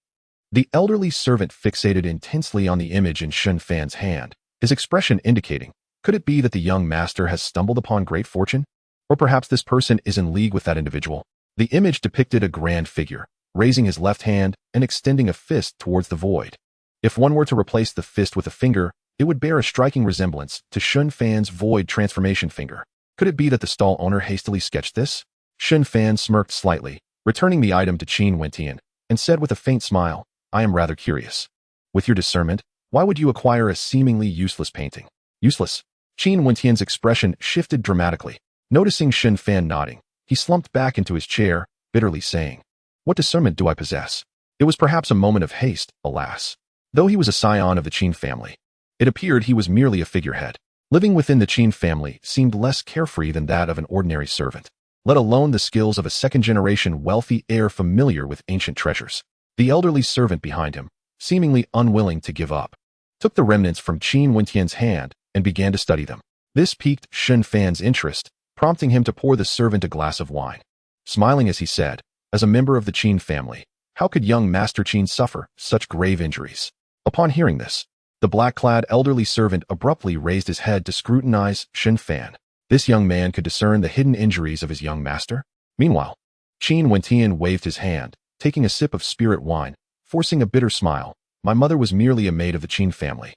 Speaker 1: The elderly servant fixated intensely on the image in Shen Fan's hand, his expression indicating, could it be that the young master has stumbled upon great fortune? Or perhaps this person is in league with that individual. The image depicted a grand figure, raising his left hand and extending a fist towards the void. If one were to replace the fist with a finger, it would bear a striking resemblance to Shen Fan's void transformation finger. Could it be that the stall owner hastily sketched this? Shen Fan smirked slightly, returning the item to Qin Wentian, and said with a faint smile, "I am rather curious. With your discernment, why would you acquire a seemingly useless painting?" Useless? Qin Wentian's expression shifted dramatically. Noticing Shen Fan nodding, he slumped back into his chair, bitterly saying, "What discernment do I possess?" It was perhaps a moment of haste, alas. Though he was a scion of the Qin family, it appeared he was merely a figurehead. Living within the Qin family seemed less carefree than that of an ordinary servant, let alone the skills of a second-generation wealthy heir familiar with ancient treasures. The elderly servant behind him, seemingly unwilling to give up, took the remnants from Qin Wentian's hand and began to study them. This piqued Shen Fan's interest, prompting him to pour the servant a glass of wine. Smiling as he said, as a member of the Qin family, how could young Master Qin suffer such grave injuries? Upon hearing this, the black-clad elderly servant abruptly raised his head to scrutinize Shen Fan. This young man could discern the hidden injuries of his young master. Meanwhile, Qin Wentian waved his hand, taking a sip of spirit wine, forcing a bitter smile. My mother was merely a maid of the Qin family,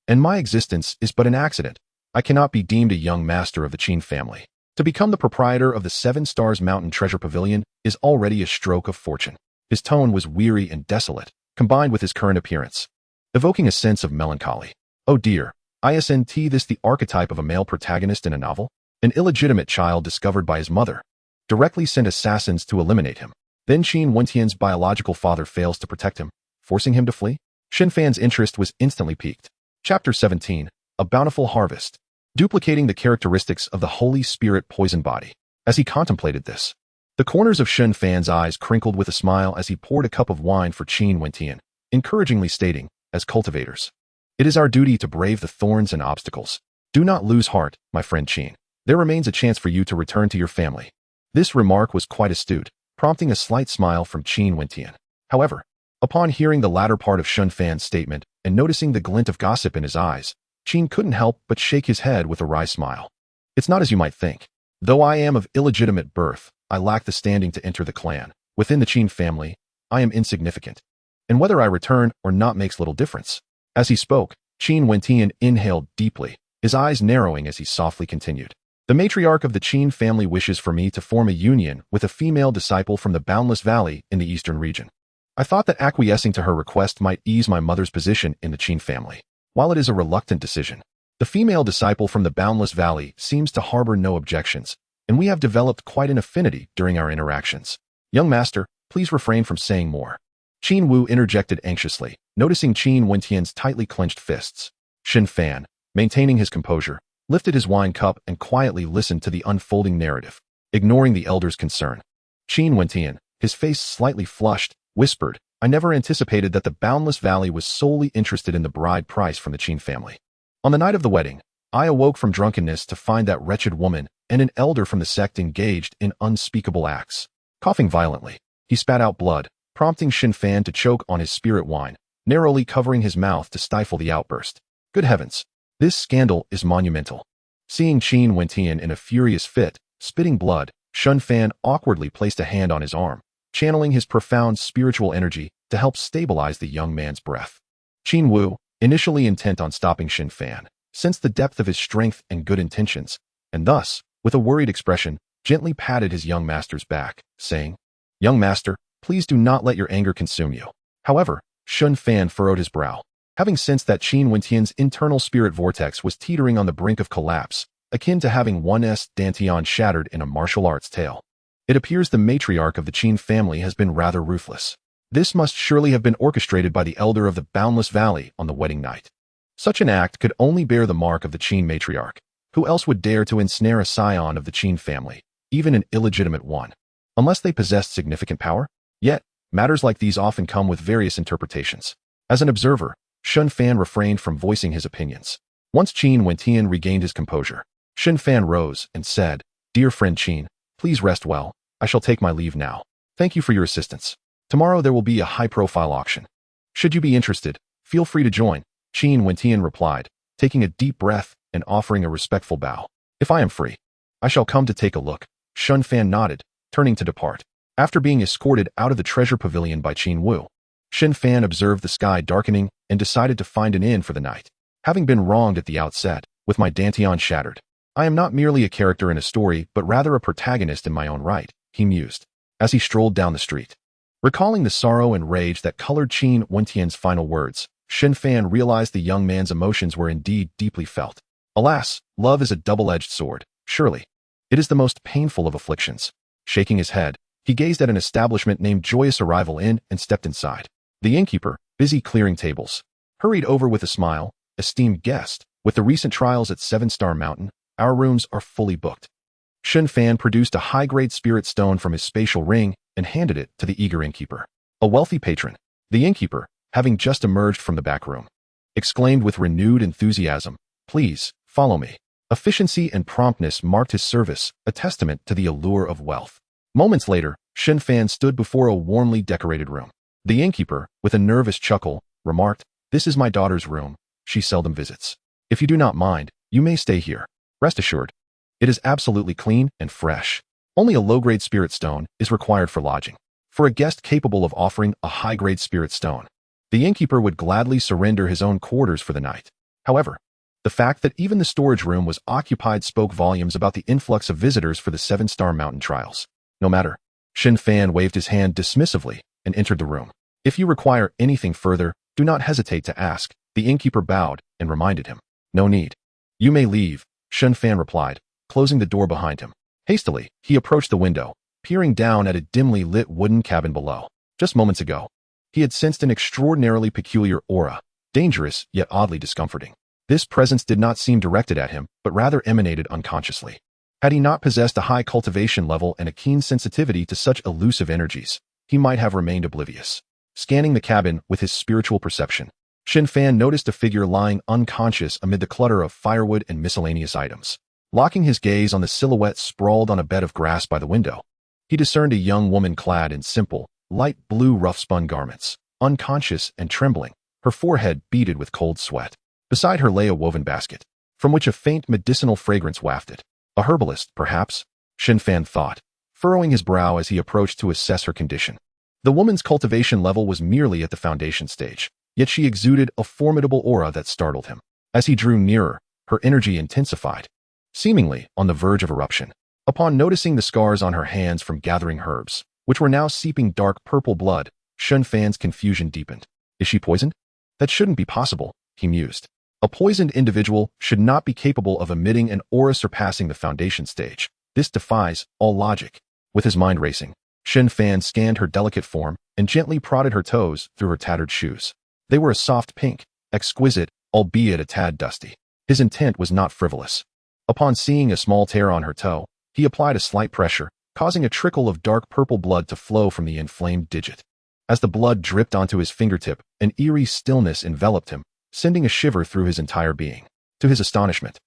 Speaker 1: and my existence is but an accident. I cannot be deemed a young master of the Qin family. To become the proprietor of the 7 Stars Mountain Treasure Pavilion is already a stroke of fortune. His tone was weary and desolate, combined with his current appearance, evoking a sense of melancholy. Oh dear, isn't this the archetype of a male protagonist in a novel? An illegitimate child discovered by his mother directly sent assassins to eliminate him. Then Qin Wentian's biological father fails to protect him, forcing him to flee? Shen Fan's interest was instantly piqued. Chapter 17, A Bountiful Harvest. Duplicating the characteristics of the Holy Spirit poison body. As he contemplated this, the corners of Shen Fan's eyes crinkled with a smile as he poured a cup of wine for Qin Wentian, encouragingly stating, as cultivators, it is our duty to brave the thorns and obstacles. Do not lose heart, my friend Qin. There remains a chance for you to return to your family. This remark was quite astute, prompting a slight smile from Qin Wentian. However, upon hearing the latter part of Shen Fan's statement and noticing the glint of gossip in his eyes, Qin couldn't help but shake his head with a wry smile. It's not as you might think. Though I am of illegitimate birth, I lack the standing to enter the clan. Within the Qin family, I am insignificant. And whether I return or not makes little difference. As he spoke, Qin Wentian inhaled deeply, his eyes narrowing as he softly continued. The matriarch of the Qin family wishes for me to form a union with a female disciple from the Boundless Valley in the eastern region. I thought that acquiescing to her request might ease my mother's position in the Qin family. While it is a reluctant decision, the female disciple from the Boundless Valley seems to harbor no objections, and we have developed quite an affinity during our interactions. Young master, please refrain from saying more. Qin Wu interjected anxiously, noticing Qin Wentian's tightly clenched fists. Shen Fan, maintaining his composure, lifted his wine cup and quietly listened to the unfolding narrative, ignoring the elder's concern. Qin Wentian, his face slightly flushed, whispered, I never anticipated that the Boundless Valley was solely interested in the bride price from the Qin family. On the night of the wedding, I awoke from drunkenness to find that wretched woman and an elder from the sect engaged in unspeakable acts. Coughing violently, he spat out blood, prompting Shen Fan to choke on his spirit wine, narrowly covering his mouth to stifle the outburst. Good heavens, this scandal is monumental. Seeing Qin Wentian in a furious fit, spitting blood, Shen Fan awkwardly placed a hand on his arm, channeling his profound spiritual energy to help stabilize the young man's breath. Qin Wu, initially intent on stopping Shen Fan, sensed the depth of his strength and good intentions, and thus, with a worried expression, gently patted his young master's back, saying, Young master, please do not let your anger consume you. However, Shen Fan furrowed his brow, having sensed that Qin Wentian's internal spirit vortex was teetering on the brink of collapse, akin to having one's dantian shattered in a martial arts tale. It appears the matriarch of the Qin family has been rather ruthless. This must surely have been orchestrated by the elder of the Boundless Valley on the wedding night. Such an act could only bear the mark of the Qin matriarch. Who else would dare to ensnare a scion of the Qin family, even an illegitimate one, unless they possessed significant power? Yet, matters like these often come with various interpretations. As an observer, Shen Fan refrained from voicing his opinions. Once Qin Wentian regained his composure, Shen Fan rose and said, Dear friend Qin, please rest well. I shall take my leave now. Thank you for your assistance. Tomorrow there will be a high-profile auction. Should you be interested, feel free to join, Qin Wentian replied, taking a deep breath and offering a respectful bow. If I am free, I shall come to take a look. Shen Fan nodded, turning to depart. After being escorted out of the treasure pavilion by Qin Wu, Shen Fan observed the sky darkening and decided to find an inn for the night. Having been wronged at the outset, with my dantian shattered, I am not merely a character in a story but rather a protagonist in my own right, he mused, as he strolled down the street. Recalling the sorrow and rage that colored Qin Wentian's final words, Shen Fan realized the young man's emotions were indeed deeply felt. Alas, love is a double-edged sword, surely. It is the most painful of afflictions. Shaking his head, he gazed at an establishment named Joyous Arrival Inn and stepped inside. The innkeeper, busy clearing tables, hurried over with a smile. Esteemed guest, with the recent trials at 7 Star Mountain, our rooms are fully booked. Shen Fan produced a high-grade spirit stone from his spatial ring and handed it to the eager innkeeper. A wealthy patron, the innkeeper, having just emerged from the back room, exclaimed with renewed enthusiasm, Please, follow me. Efficiency and promptness marked his service, a testament to the allure of wealth. Moments later, Shen Fan stood before a warmly decorated room. The innkeeper, with a nervous chuckle, remarked, "This is my daughter's room. She seldom visits. If you do not mind, you may stay here. Rest assured, it is absolutely clean and fresh. Only a low-grade spirit stone is required for lodging. For a guest capable of offering a high-grade spirit stone, the innkeeper would gladly surrender his own quarters for the night." However, the fact that even the storage room was occupied spoke volumes about the influx of visitors for the 7-star mountain trials. "No matter." Shen Fan waved his hand dismissively and entered the room. "If you require anything further, do not hesitate to ask." The innkeeper bowed and reminded him. "No need. You may leave," Shen Fan replied, closing the door behind him. Hastily, he approached the window, peering down at a dimly lit wooden cabin below. Just moments ago, he had sensed an extraordinarily peculiar aura, dangerous yet oddly discomforting. This presence did not seem directed at him, but rather emanated unconsciously. Had he not possessed a high cultivation level and a keen sensitivity to such elusive energies, he might have remained oblivious. Scanning the cabin with his spiritual perception, Shen Fan noticed a figure lying unconscious amid the clutter of firewood and miscellaneous items. Locking his gaze on the silhouette sprawled on a bed of grass by the window, he discerned a young woman clad in simple, light blue rough-spun garments, unconscious and trembling, her forehead beaded with cold sweat. Beside her lay a woven basket, from which a faint medicinal fragrance wafted. A herbalist, perhaps, Shen Fan thought, furrowing his brow as he approached to assess her condition. The woman's cultivation level was merely at the foundation stage, yet she exuded a formidable aura that startled him. As he drew nearer, her energy intensified, seemingly on the verge of eruption. Upon noticing the scars on her hands from gathering herbs, which were now seeping dark purple blood, Shen Fan's confusion deepened. "Is she poisoned? That shouldn't be possible," he mused. A poisoned individual should not be capable of emitting an aura surpassing the foundation stage. This defies all logic. With his mind racing, Shen Fan scanned her delicate form and gently prodded her toes through her tattered shoes. They were a soft pink, exquisite, albeit a tad dusty. His intent was not frivolous. Upon seeing a small tear on her toe, he applied a slight pressure, causing a trickle of dark purple blood to flow from the inflamed digit. As the blood dripped onto his fingertip, an eerie stillness enveloped him, sending a shiver through his entire being. To his astonishment,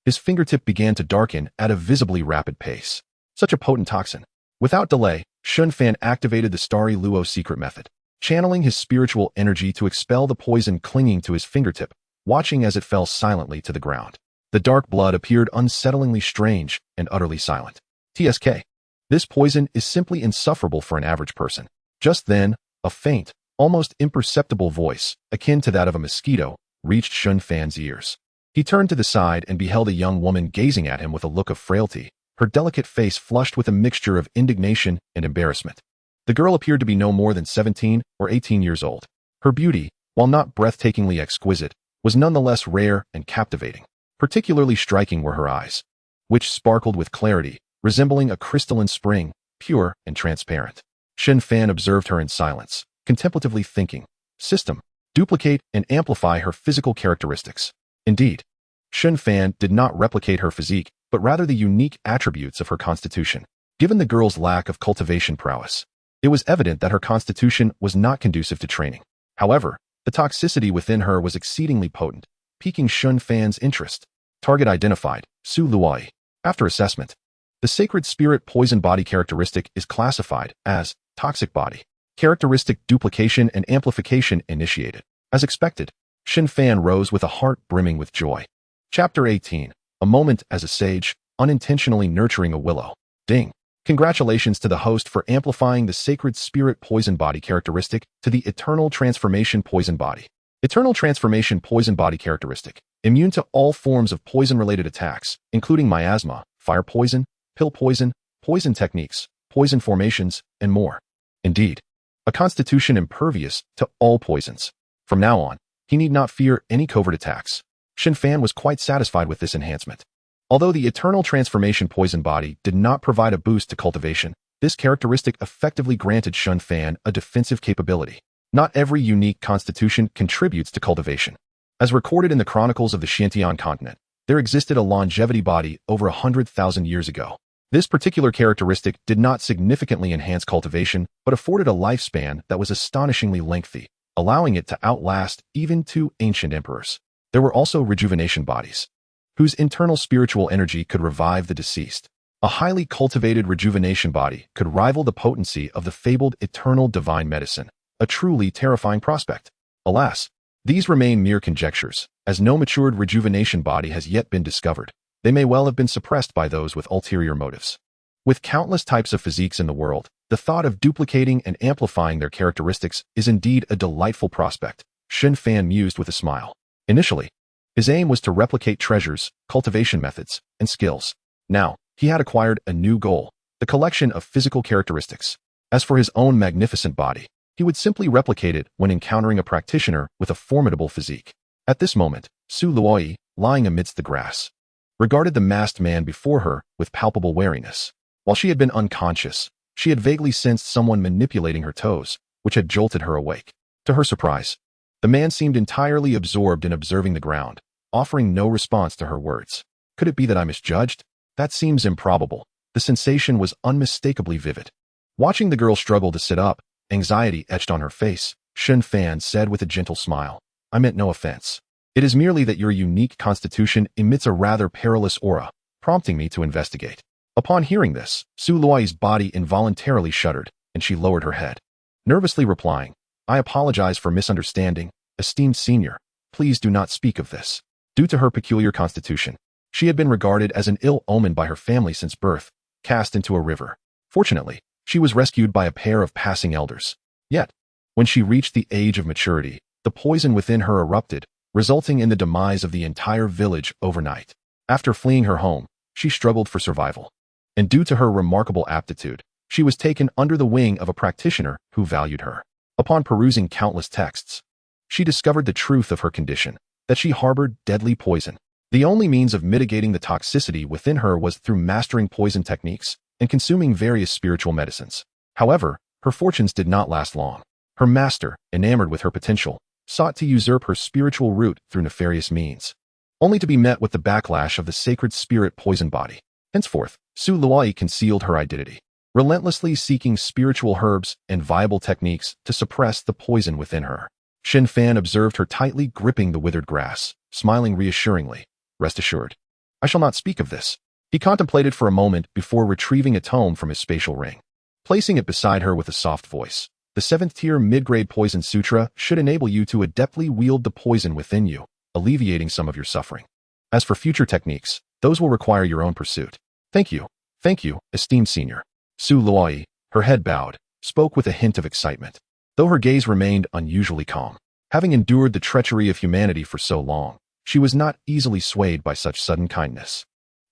Speaker 1: his fingertip began to darken at a visibly rapid pace. Such a potent toxin. Without delay, Shen Fan activated the Starry Luo secret method, channeling his spiritual energy to expel the poison clinging to his fingertip, watching as it fell silently to the ground. The dark blood appeared unsettlingly strange and utterly silent. TSK. This poison is simply insufferable for an average person. Just then, a faint, almost imperceptible voice, akin to that of a mosquito, reached Shen Fan's ears. He turned to the side and beheld a young woman gazing at him with a look of frailty, her delicate face flushed with a mixture of indignation and embarrassment. The girl appeared to be no more than 17 or 18 years old. Her beauty, while not breathtakingly exquisite, was nonetheless rare and captivating. Particularly striking were her eyes, which sparkled with clarity, resembling a crystalline spring, pure and transparent. Shen Fan observed her in silence, contemplatively thinking, "System, duplicate and amplify her physical characteristics." Indeed, Shen Fan did not replicate her physique, but rather the unique attributes of her constitution. Given the girl's lack of cultivation prowess, it was evident that her constitution was not conducive to training. However, the toxicity within her was exceedingly potent, piquing Shen Fan's interest. Target identified, Su Luai. After assessment, the sacred spirit poison body characteristic is classified as toxic body. Characteristic duplication and amplification initiated. As expected, Shen Fan rose with a heart brimming with joy. Chapter 18. A moment as a sage, unintentionally nurturing a willow. Ding. Congratulations to the host for amplifying the sacred spirit poison body characteristic to the eternal transformation poison body. Eternal transformation poison body characteristic. Immune to all forms of poison-related attacks, including miasma, fire poison, pill poison, poison techniques, poison formations, and more. Indeed, a constitution impervious to all poisons. From now on, he need not fear any covert attacks. Shen Fan was quite satisfied with this enhancement. Although the eternal transformation poison body did not provide a boost to cultivation, this characteristic effectively granted Shen Fan a defensive capability. Not every unique constitution contributes to cultivation. As recorded in the chronicles of the Xianxian continent, there existed a longevity body over 100,000 years ago. This particular characteristic did not significantly enhance cultivation, but afforded a lifespan that was astonishingly lengthy, allowing it to outlast even two ancient emperors. There were also rejuvenation bodies. whose internal spiritual energy could revive the deceased. A highly cultivated rejuvenation body could rival the potency of the fabled eternal divine medicine, a truly terrifying prospect. Alas, these remain mere conjectures, as no matured rejuvenation body has yet been discovered. They may well have been suppressed by those with ulterior motives. With countless types of physiques in the world, the thought of duplicating and amplifying their characteristics is indeed a delightful prospect, Shen Fan mused with a smile. Initially, his aim was to replicate treasures, cultivation methods, and skills. Now, he had acquired a new goal, the collection of physical characteristics. As for his own magnificent body, he would simply replicate it when encountering a practitioner with a formidable physique. At this moment, Su Luoyi, lying amidst the grass, regarded the masked man before her with palpable wariness. While she had been unconscious, she had vaguely sensed someone manipulating her toes, which had jolted her awake. To her surprise, the man seemed entirely absorbed in observing the ground, offering no response to her words. Could it be that I misjudged? That seems improbable. The sensation was unmistakably vivid. Watching the girl struggle to sit up, anxiety etched on her face, Shen Fan said with a gentle smile, I meant no offense. It is merely that your unique constitution emits a rather perilous aura, prompting me to investigate. Upon hearing this, Su Luoyi's body involuntarily shuddered, and she lowered her head, nervously replying, I apologize for misunderstanding, esteemed senior. Please do not speak of this. Due to her peculiar constitution, she had been regarded as an ill omen by her family since birth, cast into a river. Fortunately, she was rescued by a pair of passing elders. Yet, when she reached the age of maturity, the poison within her erupted, resulting in the demise of the entire village overnight. After fleeing her home, she struggled for survival. And due to her remarkable aptitude, she was taken under the wing of a practitioner who valued her. Upon perusing countless texts, she discovered the truth of her condition, that she harbored deadly poison. The only means of mitigating the toxicity within her was through mastering poison techniques and consuming various spiritual medicines. However, her fortunes did not last long. Her master, enamored with her potential, sought to usurp her spiritual root through nefarious means, only to be met with the backlash of the sacred spirit poison body. Henceforth, Su Luoyi concealed her identity, relentlessly seeking spiritual herbs and viable techniques to suppress the poison within her. Shen Fan observed her tightly gripping the withered grass, smiling reassuringly. Rest assured, I shall not speak of this. He contemplated for a moment before retrieving a tome from his spatial ring, placing it beside her with a soft voice. The 7th-tier mid-grade poison sutra should enable you to adeptly wield the poison within you, alleviating some of your suffering. As for future techniques, those will require your own pursuit. Thank you, esteemed senior. Su Luoyi, her head bowed, spoke with a hint of excitement, though her gaze remained unusually calm. Having endured the treachery of humanity for so long, she was not easily swayed by such sudden kindness.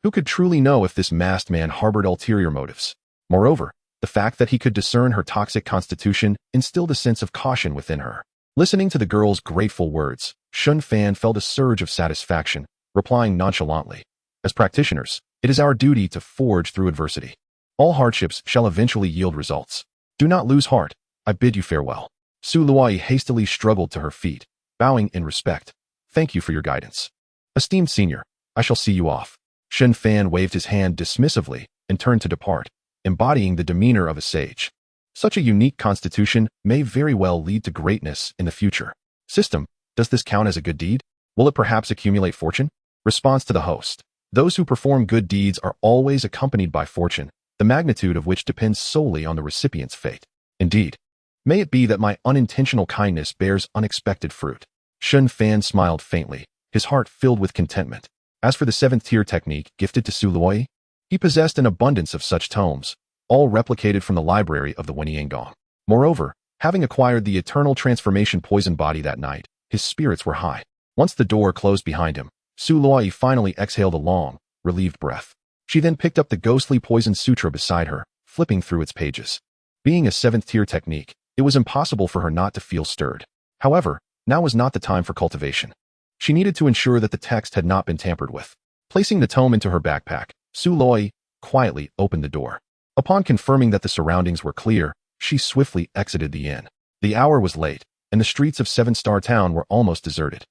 Speaker 1: Who could truly know if this masked man harbored ulterior motives? Moreover, the fact that he could discern her toxic constitution instilled a sense of caution within her. Listening to the girl's grateful words, Shen Fan felt a surge of satisfaction, replying nonchalantly, As practitioners, it is our duty to forge through adversity. All hardships shall eventually yield results. Do not lose heart. I bid you farewell. Su Luoyi hastily struggled to her feet, bowing in respect. Thank you for your guidance. Esteemed senior, I shall see you off. Shen Fan waved his hand dismissively and turned to depart, embodying the demeanor of a sage. Such a unique constitution may very well lead to greatness in the future. System, does this count as a good deed? Will it perhaps accumulate fortune? Response to the host. Those who perform good deeds are always accompanied by fortune, the magnitude of which depends solely on the recipient's fate. Indeed, may it be that my unintentional kindness bears unexpected fruit. Shen Fan smiled faintly, his heart filled with contentment. As for the 7th-tier technique gifted to Su Luoyi, he possessed an abundance of such tomes, all replicated from the library of the Wenyangong. Moreover, having acquired the eternal transformation poison body that night, his spirits were high. Once the door closed behind him, Su Luoyi finally exhaled a long, relieved breath. She then picked up the ghostly poison sutra beside her, flipping through its pages. Being a 7th-tier technique, it was impossible for her not to feel stirred. However, now was not the time for cultivation. She needed to ensure that the text had not been tampered with. Placing the tome into her backpack, Su Luoyi quietly opened the door. Upon confirming that the surroundings were clear, she swiftly exited the inn. The hour was late, and the streets of Seven-Star Town were almost deserted.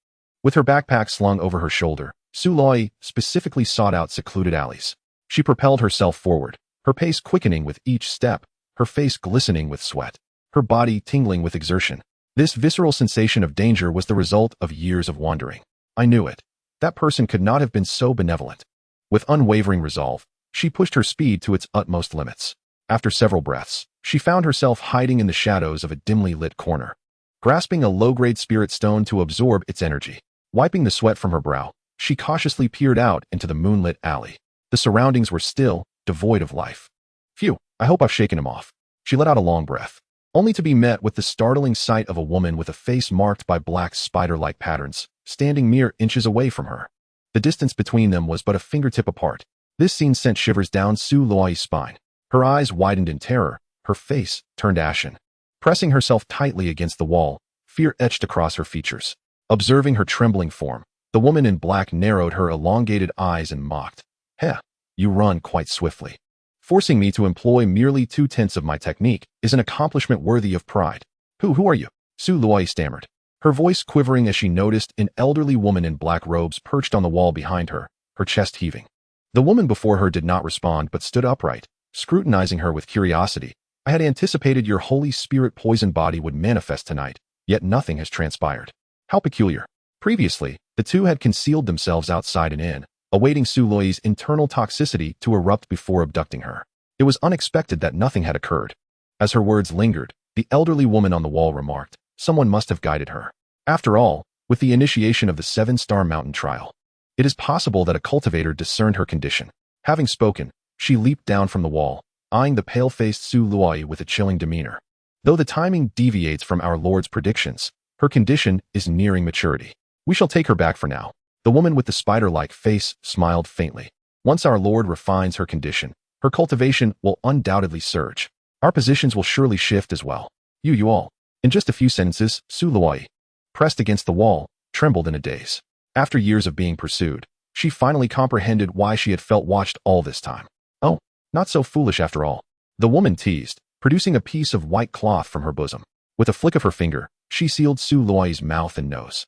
Speaker 1: With her backpack slung over her shoulder, Su Luoyi specifically sought out secluded alleys. She propelled herself forward, her pace quickening with each step, her face glistening with sweat, her body tingling with exertion. This visceral sensation of danger was the result of years of wandering. I knew it. That person could not have been so benevolent. With unwavering resolve, she pushed her speed to its utmost limits. After several breaths, she found herself hiding in the shadows of a dimly lit corner. Grasping a low-grade spirit stone to absorb its energy, wiping the sweat from her brow, she cautiously peered out into the moonlit alley. The surroundings were still, devoid of life. Phew, I hope I've shaken him off. She let out a long breath, only to be met with the startling sight of a woman with a face marked by black spider-like patterns, standing mere inches away from her. The distance between them was but a fingertip apart. This scene sent shivers down Su Luoyi's spine. Her eyes widened in terror, her face turned ashen. Pressing herself tightly against the wall, fear etched across her features. Observing her trembling form, the woman in black narrowed her elongated eyes and mocked. Heh, you run quite swiftly. Forcing me to employ merely 2/10 of my technique is an accomplishment worthy of pride. Who are you? Su Luoyi stammered, her voice quivering as she noticed an elderly woman in black robes perched on the wall behind her, her chest heaving. The woman before her did not respond but stood upright, scrutinizing her with curiosity. I had anticipated your holy spirit poison body would manifest tonight, yet nothing has transpired. How peculiar. Previously, the two had concealed themselves outside an inn, awaiting Su Luoyi's internal toxicity to erupt before abducting her. It was unexpected that nothing had occurred. As her words lingered, the elderly woman on the wall remarked, someone must have guided her. After all, with the initiation of the 7-star mountain trial, it is possible that a cultivator discerned her condition. Having spoken, she leaped down from the wall, eyeing the pale-faced Su Luoyi with a chilling demeanor. Though the timing deviates from our Lord's predictions, her condition is nearing maturity. We shall take her back for now. The woman with the spider-like face smiled faintly. Once our Lord refines her condition, her cultivation will undoubtedly surge. Our positions will surely shift as well. You all. In just a few sentences, Su Luoyi, pressed against the wall, trembled in a daze. After years of being pursued, she finally comprehended why she had felt watched all this time. Oh, not so foolish after all. The woman teased, producing a piece of white cloth from her bosom. With a flick of her finger, she sealed Su Luoyi's mouth and nose.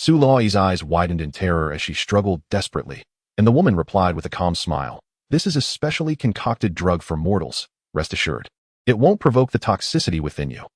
Speaker 1: Su Luoyi's eyes widened in terror as she struggled desperately, and the woman replied with a calm smile. This is a specially concocted drug for mortals, rest assured. It won't provoke the toxicity within you.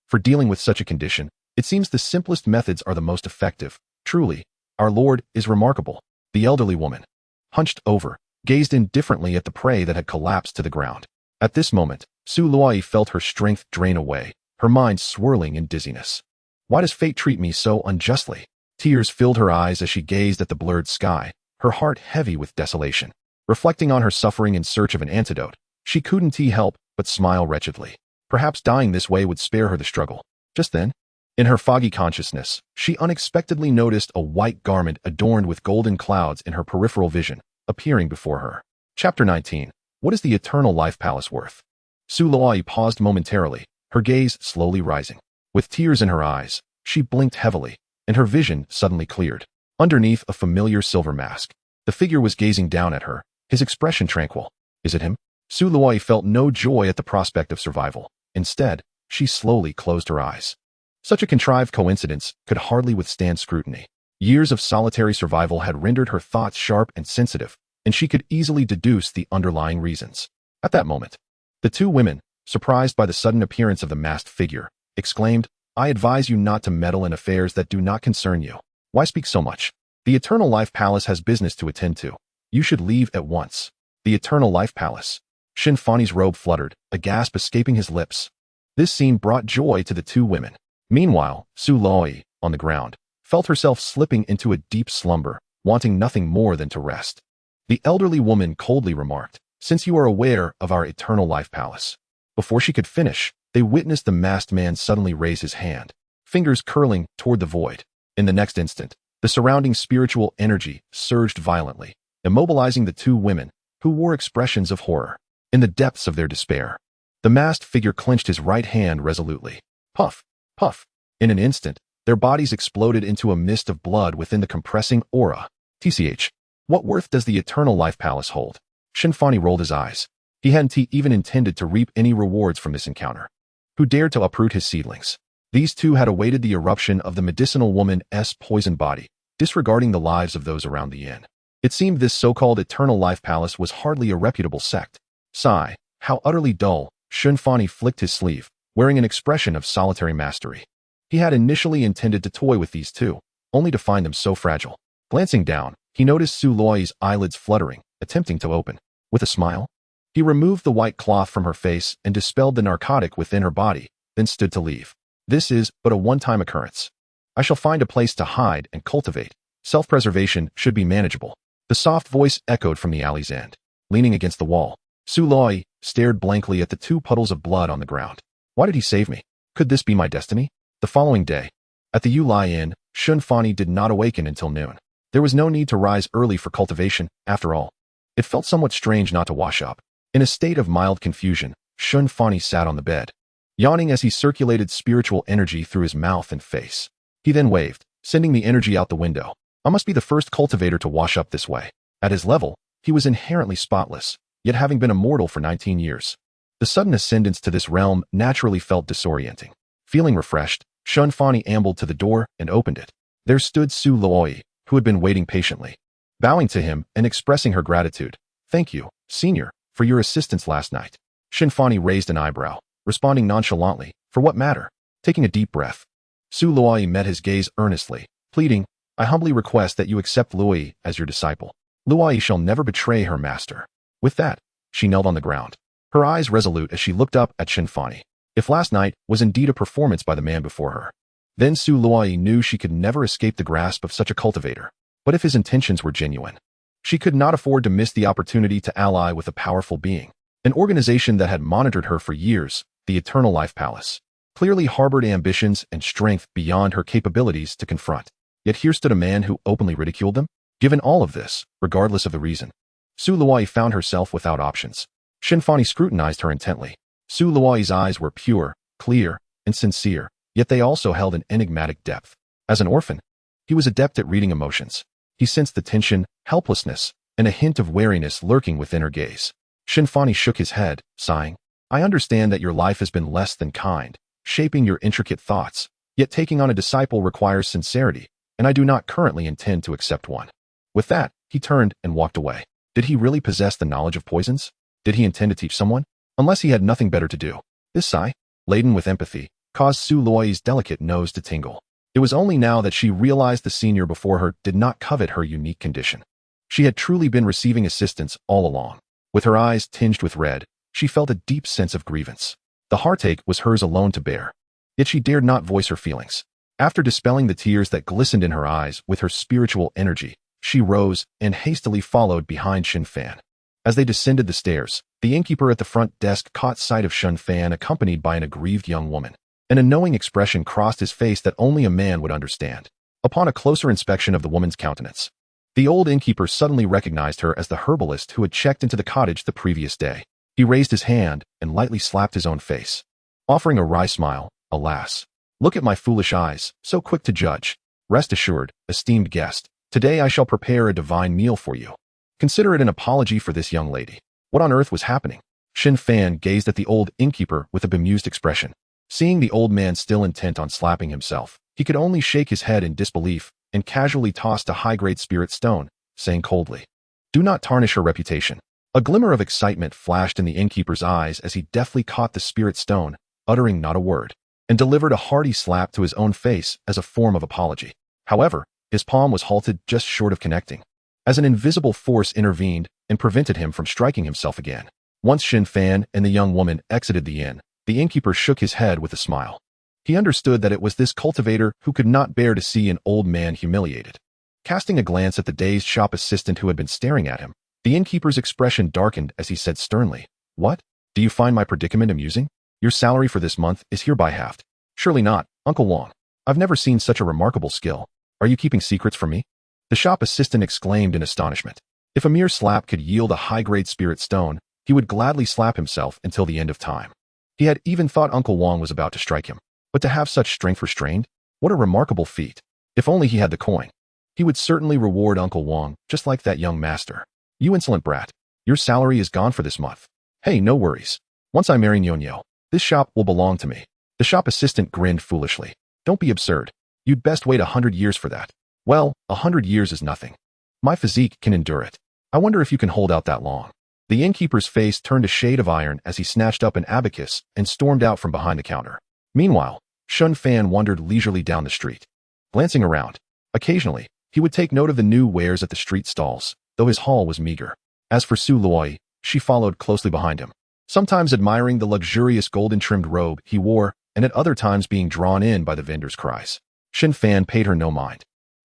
Speaker 1: For dealing with such a condition, it seems the simplest methods are the most effective. Truly, our Lord is remarkable. The elderly woman, hunched over, gazed indifferently at the prey that had collapsed to the ground. At this moment, Su Luoyi felt her strength drain away, her mind swirling in dizziness. Why does fate treat me so unjustly? Tears filled her eyes as she gazed at the blurred sky, her heart heavy with desolation. Reflecting on her suffering in search of an antidote, she couldn't help but smile wretchedly. Perhaps dying this way would spare her the struggle. Just then, in her foggy consciousness, she unexpectedly noticed a white garment adorned with golden clouds in her peripheral vision, appearing before her. Chapter 19. What is the Eternal Life Palace worth? Su Luoyi paused momentarily, her gaze slowly rising. With tears in her eyes, she blinked heavily, and her vision suddenly cleared. Underneath a familiar silver mask, the figure was gazing down at her, his expression tranquil. Is it him? Su Luoyi felt no joy at the prospect of survival. Instead, she slowly closed her eyes. Such a contrived coincidence could hardly withstand scrutiny. Years of solitary survival had rendered her thoughts sharp and sensitive, and she could easily deduce the underlying reasons. At that moment, the two women, surprised by the sudden appearance of the masked figure, exclaimed, I advise you not to meddle in affairs that do not concern you. Why speak so much? The Eternal Life Palace has business to attend to. You should leave at once. The Eternal Life Palace. Shen Fan's robe fluttered, a gasp escaping his lips. This scene brought joy to the two women. Meanwhile, Su Luoyi, on the ground, felt herself slipping into a deep slumber, wanting nothing more than to rest. The elderly woman coldly remarked, since you are aware of our Eternal Life Palace. Before she could finish, they witnessed the masked man suddenly raise his hand, fingers curling toward the void. In the next instant, the surrounding spiritual energy surged violently, immobilizing the two women, who wore expressions of horror. In the depths of their despair, the masked figure clenched his right hand resolutely. Puff, puff. In an instant, their bodies exploded into a mist of blood within the compressing aura. TCH. What worth does the Eternal Life Palace hold? Shen Fan rolled his eyes. He hadn't even intended to reap any rewards from this encounter. Who dared to uproot his seedlings? These two had awaited the eruption of the medicinal woman's poison body, disregarding the lives of those around the inn. It seemed this so-called Eternal Life Palace was hardly a reputable sect. Sigh, how utterly dull. Shen Fan flicked his sleeve, wearing an expression of solitary mastery. He had initially intended to toy with these two, only to find them so fragile. Glancing down, he noticed Su Luoyi's eyelids fluttering, attempting to open. With a smile, he removed the white cloth from her face and dispelled the narcotic within her body, then stood to leave. This is but a one-time occurrence. I shall find a place to hide and cultivate. Self-preservation should be manageable. The soft voice echoed from the alley's end. Leaning against the wall, Su Luoyi stared blankly at the two puddles of blood on the ground. Why did he save me? Could this be my destiny? The following day, at the Yulai Inn, Shen Fan did not awaken until noon. There was no need to rise early for cultivation, after all. It felt somewhat strange not to wash up. In a state of mild confusion, Shen Fan sat on the bed, yawning as he circulated spiritual energy through his mouth and face. He then waved, sending the energy out the window. I must be the first cultivator to wash up this way. At his level, he was inherently spotless, yet having been immortal for 19 years. The sudden ascendance to this realm naturally felt disorienting. Feeling refreshed, Shen Fan ambled to the door and opened it. There stood Su Luoyi, who had been waiting patiently. Bowing to him and expressing her gratitude. Thank you, Senior, for your assistance last night. Shen Fan raised an eyebrow, responding nonchalantly, for what matter? Taking a deep breath, Su Luoyi met his gaze earnestly, pleading, I humbly request that you accept Luoyi as your disciple. Luoyi shall never betray her master. With that, she knelt on the ground, her eyes resolute as she looked up at Shen Fan. If last night was indeed a performance by the man before her, then Su Luoyi knew she could never escape the grasp of such a cultivator. But if his intentions were genuine, she could not afford to miss the opportunity to ally with a powerful being. An organization that had monitored her for years, the Eternal Life Palace, clearly harbored ambitions and strength beyond her capabilities to confront. Yet here stood a man who openly ridiculed them. Given all of this, regardless of the reason, Su Luoyi found herself without options. Shen Fan scrutinized her intently. Su Luoyi's eyes were pure, clear, and sincere, yet they also held an enigmatic depth. As an orphan, he was adept at reading emotions. He sensed the tension, helplessness, and a hint of wariness lurking within her gaze. Shen Fan shook his head, sighing. I understand that your life has been less than kind, shaping your intricate thoughts, yet taking on a disciple requires sincerity, and I do not currently intend to accept one. With that, he turned and walked away. Did he really possess the knowledge of poisons? Did he intend to teach someone? Unless he had nothing better to do. This sigh, laden with empathy, caused Su Luoyi's delicate nose to tingle. It was only now that she realized the senior before her did not covet her unique condition. She had truly been receiving assistance all along. With her eyes tinged with red, she felt a deep sense of grievance. The heartache was hers alone to bear. Yet she dared not voice her feelings. After dispelling the tears that glistened in her eyes with her spiritual energy, she rose and hastily followed behind Shen Fan. As they descended the stairs, the innkeeper at the front desk caught sight of Shen Fan accompanied by an aggrieved young woman. An knowing expression crossed his face that only a man would understand. Upon a closer inspection of the woman's countenance, the old innkeeper suddenly recognized her as the herbalist who had checked into the cottage the previous day. He raised his hand and lightly slapped his own face, offering a wry smile. Alas, look at my foolish eyes, so quick to judge. Rest assured, esteemed guest, today I shall prepare a divine meal for you. Consider it an apology for this young lady. What on earth was happening? Shen Fan gazed at the old innkeeper with a bemused expression. Seeing the old man still intent on slapping himself, he could only shake his head in disbelief and casually tossed a high-grade spirit stone, saying coldly, Do not tarnish her reputation. A glimmer of excitement flashed in the innkeeper's eyes as he deftly caught the spirit stone, uttering not a word, and delivered a hearty slap to his own face as a form of apology. However, his palm was halted just short of connecting, as an invisible force intervened and prevented him from striking himself again. Once Shen Fan and the young woman exited the inn, the innkeeper shook his head with a smile. He understood that it was this cultivator who could not bear to see an old man humiliated. Casting a glance at the dazed shop assistant who had been staring at him, the innkeeper's expression darkened as he said sternly, What? Do you find my predicament amusing? Your salary for this month is hereby halved. Surely not, Uncle Wong. I've never seen such a remarkable skill. Are you keeping secrets from me? The shop assistant exclaimed in astonishment. If a mere slap could yield a high-grade spirit stone, he would gladly slap himself until the end of time. He had even thought Uncle Wong was about to strike him. But to have such strength restrained? What a remarkable feat. If only he had the coin. He would certainly reward Uncle Wong, just like that young master. You insolent brat. Your salary is gone for this month. Hey, no worries. Once I marry Nyonyo, this shop will belong to me. The shop assistant grinned foolishly. Don't be absurd. You'd best wait 100 years for that. Well, 100 years is nothing. My physique can endure it. I wonder if you can hold out that long. The innkeeper's face turned a shade of iron as he snatched up an abacus and stormed out from behind the counter. Meanwhile, Shen Fan wandered leisurely down the street. Glancing around, Occasionally, he would take note of the new wares at the street stalls, though his haul was meager. As for Su Luoi, she followed closely behind him, sometimes admiring the luxurious golden-trimmed robe he wore, and at other times being drawn in by the vendors' cries. Shen Fan paid her no mind,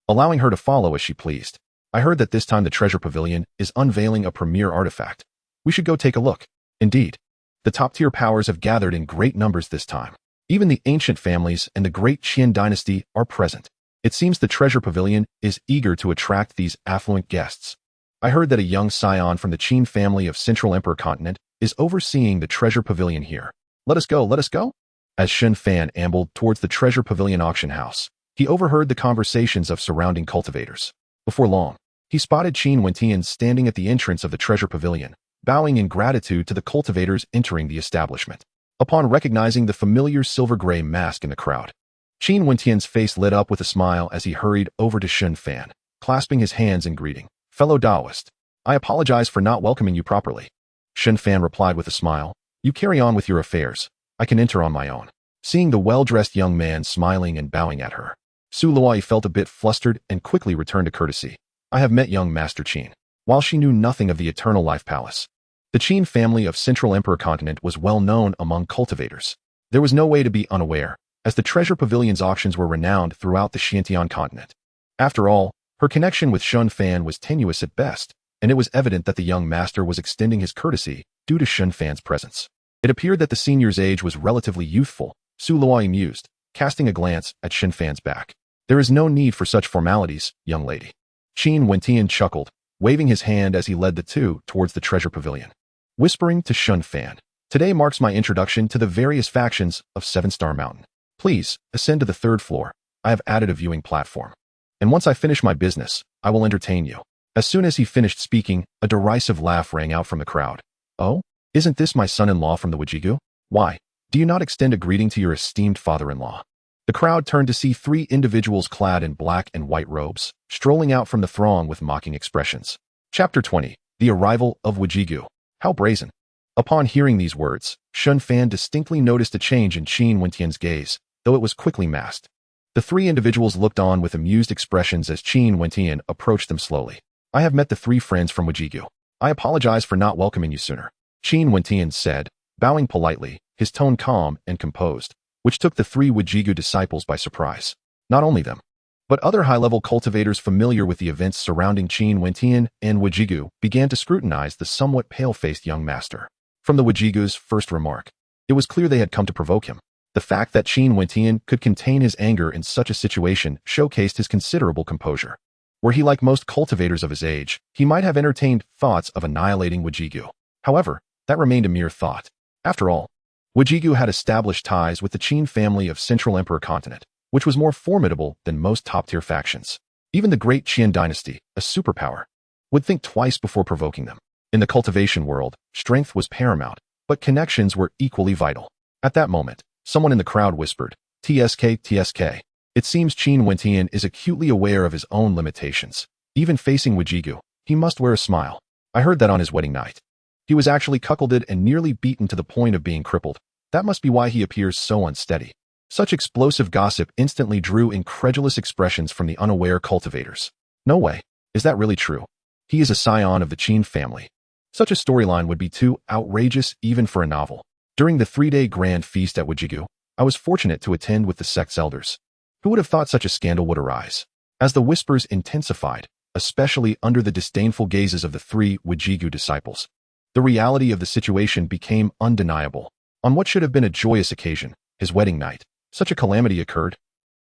Speaker 1: allowing her to follow as she pleased. I heard that this time the treasure pavilion is unveiling a premier artifact. We should go take a look. Indeed, the top-tier powers have gathered in great numbers this time. Even the ancient families and the great Qian dynasty are present. It seems the treasure pavilion is eager to attract these affluent guests. I heard that a young scion from the Qin family of Central Emperor Continent is overseeing the treasure pavilion here. Let us go, let us go. As Shen Fan ambled towards the treasure pavilion auction house, he overheard the conversations of surrounding cultivators. Before long, he spotted Qin Wentian standing at the entrance of the treasure pavilion, bowing in gratitude to the cultivators entering the establishment. Upon recognizing the familiar silver-gray mask in the crowd, Qin Wentian's face lit up with a smile as he hurried over to Shen Fan, clasping his hands in greeting. Fellow Taoist, I apologize for not welcoming you properly. Shen Fan replied with a smile. You carry on with your affairs. I can enter on my own. Seeing the well-dressed young man smiling and bowing at her, Su Luoi felt a bit flustered and quickly returned to courtesy. I have met young Master Qin. While she knew nothing of the Eternal Life Palace, the Qin family of Central Emperor Continent was well known among cultivators. There was no way to be unaware, as the treasure pavilion's auctions were renowned throughout the Xianxian continent. After all, her connection with Shen Fan was tenuous at best, and it was evident that the young master was extending his courtesy due to Shen Fan's presence. It appeared that the senior's age was relatively youthful, Su Luoi mused, casting a glance at Shen Fan's back. There is no need for such formalities, young lady. Qin Wentian chuckled, waving his hand as he led the two towards the treasure pavilion. Whispering to Shen Fan, today marks my introduction to the various factions of Seven Star Mountain. Please, ascend to the third floor. I have added a viewing platform. And once I finish my business, I will entertain you. As soon as he finished speaking, a derisive laugh rang out from the crowd. Oh, isn't this my son-in-law from the Wajigu? Why, do you not extend a greeting to your esteemed father-in-law? The crowd turned to see three individuals clad in black and white robes, strolling out from the throng with mocking expressions. Chapter 20. The Arrival of Wajigu. How brazen. Upon hearing these words, Shen Fan distinctly noticed a change in Qin Wentian's gaze, though it was quickly masked. The three individuals looked on with amused expressions as Qin Wentian approached them slowly. I have met the three friends from Wajigu. I apologize for not welcoming you sooner. Qin Wentian said, bowing politely, his tone calm and composed, which took the three Wajigu disciples by surprise. Not only them, but other high-level cultivators familiar with the events surrounding Qin Wentian and Wajigu began to scrutinize the somewhat pale-faced young master. From the Wajigu's first remark, it was clear they had come to provoke him. The fact that Qin Wentian could contain his anger in such a situation showcased his considerable composure. Were he like most cultivators of his age, he might have entertained thoughts of annihilating Wajigu. However, that remained a mere thought. After all, Wajigu had established ties with the Qin family of Central Emperor Continent, which was more formidable than most top-tier factions. Even the great Qian dynasty, a superpower, would think twice before provoking them. In the cultivation world, strength was paramount, but connections were equally vital. At that moment, someone in the crowd whispered, TSK, TSK. It seems Qin Wentian is acutely aware of his own limitations. Even facing Wajigu, he must wear a smile. I heard that on his wedding night. He was actually cuckolded and nearly beaten to the point of being crippled. That must be why he appears so unsteady. Such explosive gossip instantly drew incredulous expressions from the unaware cultivators. No way. Is that really true? He is a scion of the Qin family. Such a storyline would be too outrageous even for a novel. During the 3-day grand feast at Wajigu, I was fortunate to attend with the sect's elders. Who would have thought such a scandal would arise? As the whispers intensified, especially under the disdainful gazes of the three Wajigu disciples, the reality of the situation became undeniable. On what should have been a joyous occasion, his wedding night, such a calamity occurred.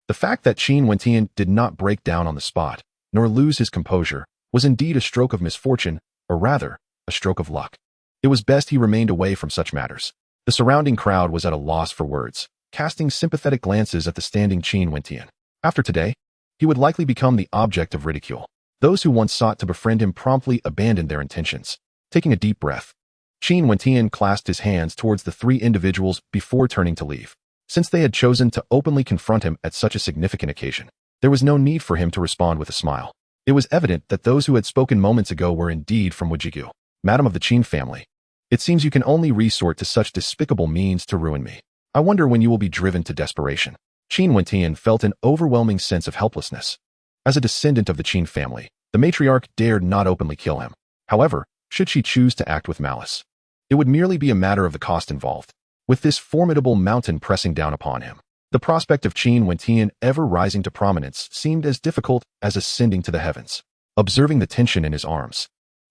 Speaker 1: The fact that Qin Wentian did not break down on the spot, nor lose his composure, was indeed a stroke of misfortune, or rather, a stroke of luck. It was best he remained away from such matters. The surrounding crowd was at a loss for words, casting sympathetic glances at the standing Qin Wentian. After today, he would likely become the object of ridicule. Those who once sought to befriend him promptly abandoned their intentions. Taking a deep breath, Qin Wentian clasped his hands towards the three individuals before turning to leave. Since they had chosen to openly confront him at such a significant occasion, there was no need for him to respond with a smile. It was evident that those who had spoken moments ago were indeed from Wajigu. Madam of the Qin family, it seems you can only resort to such despicable means to ruin me. I wonder when you will be driven to desperation. Qin Wentian felt an overwhelming sense of helplessness. As a descendant of the Qin family, the matriarch dared not openly kill him. However, should she choose to act with malice, it would merely be a matter of the cost involved. With this formidable mountain pressing down upon him, the prospect of Qin Wentian ever rising to prominence seemed as difficult as ascending to the heavens. Observing the tension in his arms,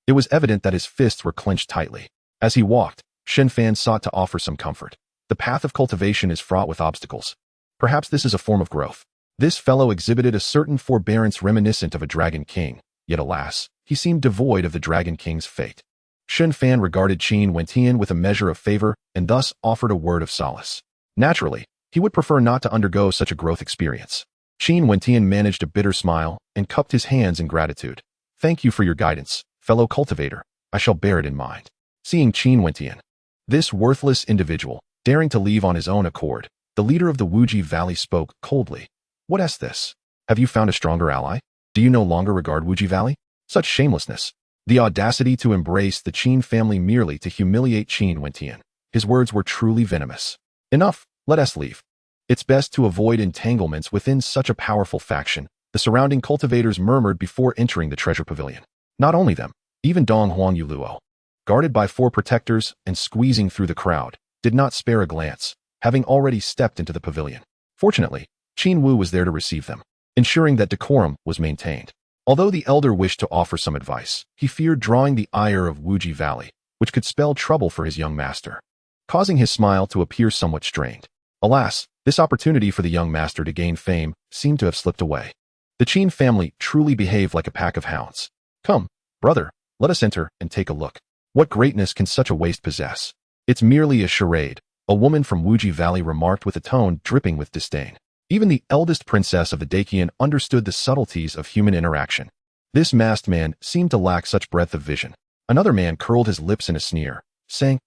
Speaker 1: it was evident that his fists were clenched tightly. As he walked, Shen Fan sought to offer some comfort. The path of cultivation is fraught with obstacles. Perhaps this is a form of growth. This fellow exhibited a certain forbearance reminiscent of a dragon king, yet alas, he seemed devoid of the dragon king's fate. Shen Fan regarded Qin Wentian with a measure of favor and thus offered a word of solace. Naturally, he would prefer not to undergo such a growth experience. Qin Wentian managed a bitter smile and cupped his hands in gratitude. Thank you for your guidance, fellow cultivator. I shall bear it in mind. Seeing Qin Wentian, this worthless individual, daring to leave on his own accord, the leader of the Wuji Valley spoke coldly. What is this? Have you found a stronger ally? Do you no longer regard Wuji Valley? Such shamelessness. The audacity to embrace the Qin family merely to humiliate Qin Wentian. His words were truly venomous. Enough, let us leave. It's best to avoid entanglements within such a powerful faction, the surrounding cultivators murmured before entering the treasure pavilion. Not only them, even Dong Huang Yuluo, guarded by 4 protectors and squeezing through the crowd, did not spare a glance, having already stepped into the pavilion. Fortunately, Qin Wu was there to receive them, ensuring that decorum was maintained. Although the elder wished to offer some advice, he feared drawing the ire of Wuji Valley, which could spell trouble for his young master, causing his smile to appear somewhat strained. Alas, this opportunity for the young master to gain fame seemed to have slipped away. The Qin family truly behaved like a pack of hounds. Come, brother, let us enter and take a look. What greatness can such a waste possess? It's merely a charade, a woman from Wuji Valley remarked with a tone dripping with disdain. Even the eldest princess of the Dakian understood the subtleties of human interaction. This masked man seemed to lack such breadth of vision. Another man curled his lips in a sneer, saying,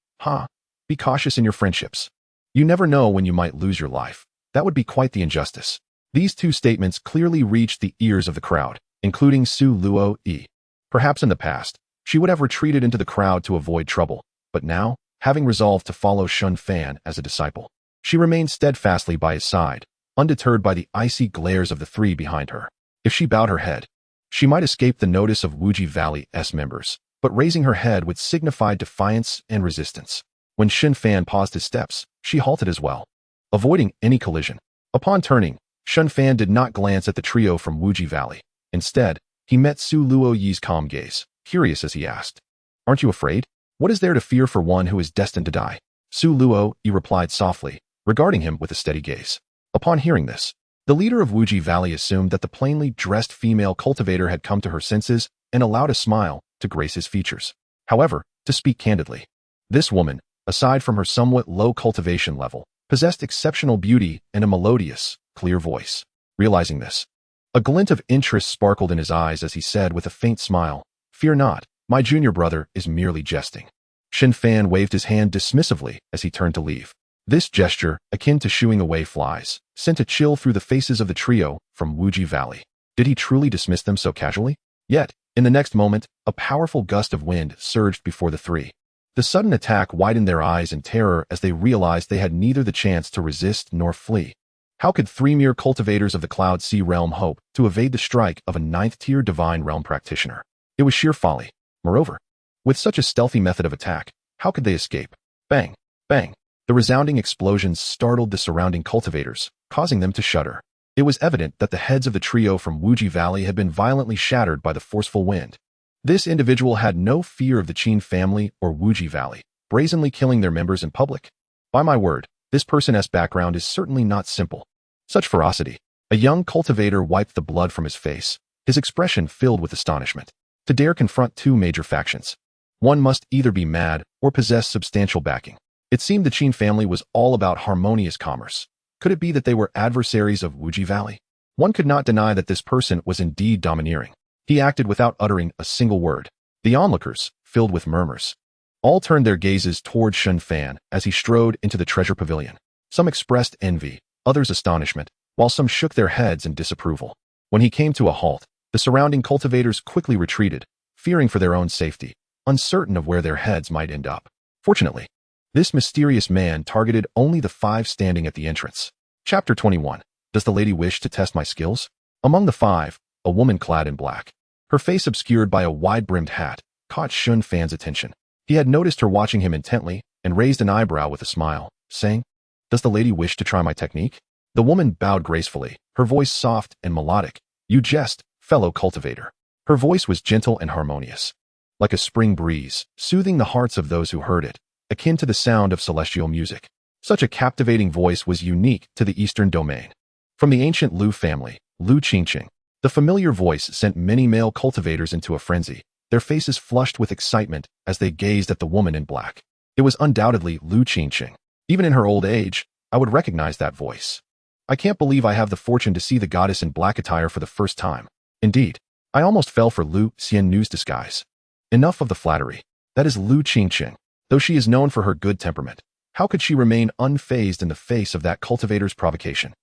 Speaker 1: be cautious in your friendships. You never know when you might lose your life. That would be quite the injustice. These 2 statements clearly reached the ears of the crowd, including Su Luo Yi. Perhaps in the past, she would have retreated into the crowd to avoid trouble, but now, having resolved to follow Shen Fan as a disciple, she remained steadfastly by his side, undeterred by the icy glares of the 3 behind her. If she bowed her head, she might escape the notice of Wuji Valley's members, but raising her head would signify defiance and resistance. When Shen Fan paused his steps, she halted as well, avoiding any collision. Upon turning, Shen Fan did not glance at the trio from Wuji Valley. Instead, he met Su Luo Yi's calm gaze, curious as he asked, Aren't you afraid? What is there to fear for one who is destined to die? Su Luo Yi replied softly, regarding him with a steady gaze. Upon hearing this, the leader of Wuji Valley assumed that the plainly dressed female cultivator had come to her senses and allowed a smile to grace his features. However, to speak candidly, this woman, aside from her somewhat low cultivation level, possessed exceptional beauty and a melodious, clear voice. Realizing this, a glint of interest sparkled in his eyes as he said with a faint smile, Fear not, my junior brother is merely jesting. Shen Fan waved his hand dismissively as he turned to leave. This gesture, akin to shooing away flies, sent a chill through the faces of the trio from Wuji Valley. Did he truly dismiss them so casually? Yet, in the next moment, a powerful gust of wind surged before the 3. The sudden attack widened their eyes in terror as they realized they had neither the chance to resist nor flee. How could 3 mere cultivators of the Cloud Sea realm hope to evade the strike of a 9th-tier divine realm practitioner? It was sheer folly. Moreover, with such a stealthy method of attack, how could they escape? Bang! Bang! The resounding explosions startled the surrounding cultivators, causing them to shudder. It was evident that the heads of the trio from Wuji Valley had been violently shattered by the forceful wind. This individual had no fear of the Qin family or Wuji Valley, brazenly killing their members in public. By my word, this person's background is certainly not simple. Such ferocity. A young cultivator wiped the blood from his face, his expression filled with astonishment. To dare confront 2 major factions, one must either be mad or possess substantial backing. It seemed the Qin family was all about harmonious commerce. Could it be that they were adversaries of Wuji Valley? One could not deny that this person was indeed domineering. He acted without uttering a single word. The onlookers, filled with murmurs, all turned their gazes toward Shen Fan as he strode into the treasure pavilion. Some expressed envy, others astonishment, while some shook their heads in disapproval. When he came to a halt, the surrounding cultivators quickly retreated, fearing for their own safety, uncertain of where their heads might end up. Fortunately, this mysterious man targeted only the 5 standing at the entrance. Chapter 21. Does the lady wish to test my skills? Among the 5, a woman clad in black. Her face obscured by a wide-brimmed hat caught Shen Fan's attention. He had noticed her watching him intently and raised an eyebrow with a smile, saying, "Does the lady wish to try my technique?" The woman bowed gracefully, her voice soft and melodic. "You jest, fellow cultivator." Her voice was gentle and harmonious, like a spring breeze, soothing the hearts of those who heard it, akin to the sound of celestial music. Such a captivating voice was unique to the Eastern domain. From the ancient Lu family, Lu Qingqing, the familiar voice sent many male cultivators into a frenzy, their faces flushed with excitement as they gazed at the woman in black. It was undoubtedly Lu Qingqing. Even in her old age, I would recognize that voice. I can't believe I have the fortune to see the goddess in black attire for the first time. Indeed, I almost fell for Lu Xianxia's disguise. Enough of the flattery. That is Lu Qingqing. Though she is known for her good temperament, how could she remain unfazed in the face of that cultivator's provocation?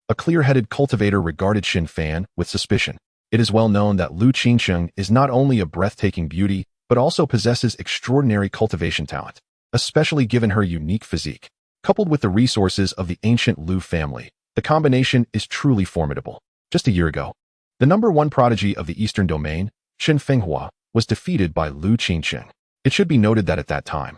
Speaker 1: A clear-headed cultivator regarded Shen Fan with suspicion. It is well known that Lu Qingqing is not only a breathtaking beauty, but also possesses extraordinary cultivation talent, especially given her unique physique. Coupled with the resources of the ancient Lu family, the combination is truly formidable. Just a year ago, the #1 prodigy of the Eastern domain, Shen Fan, was defeated by Lu Qingqing. It should be noted that at that time,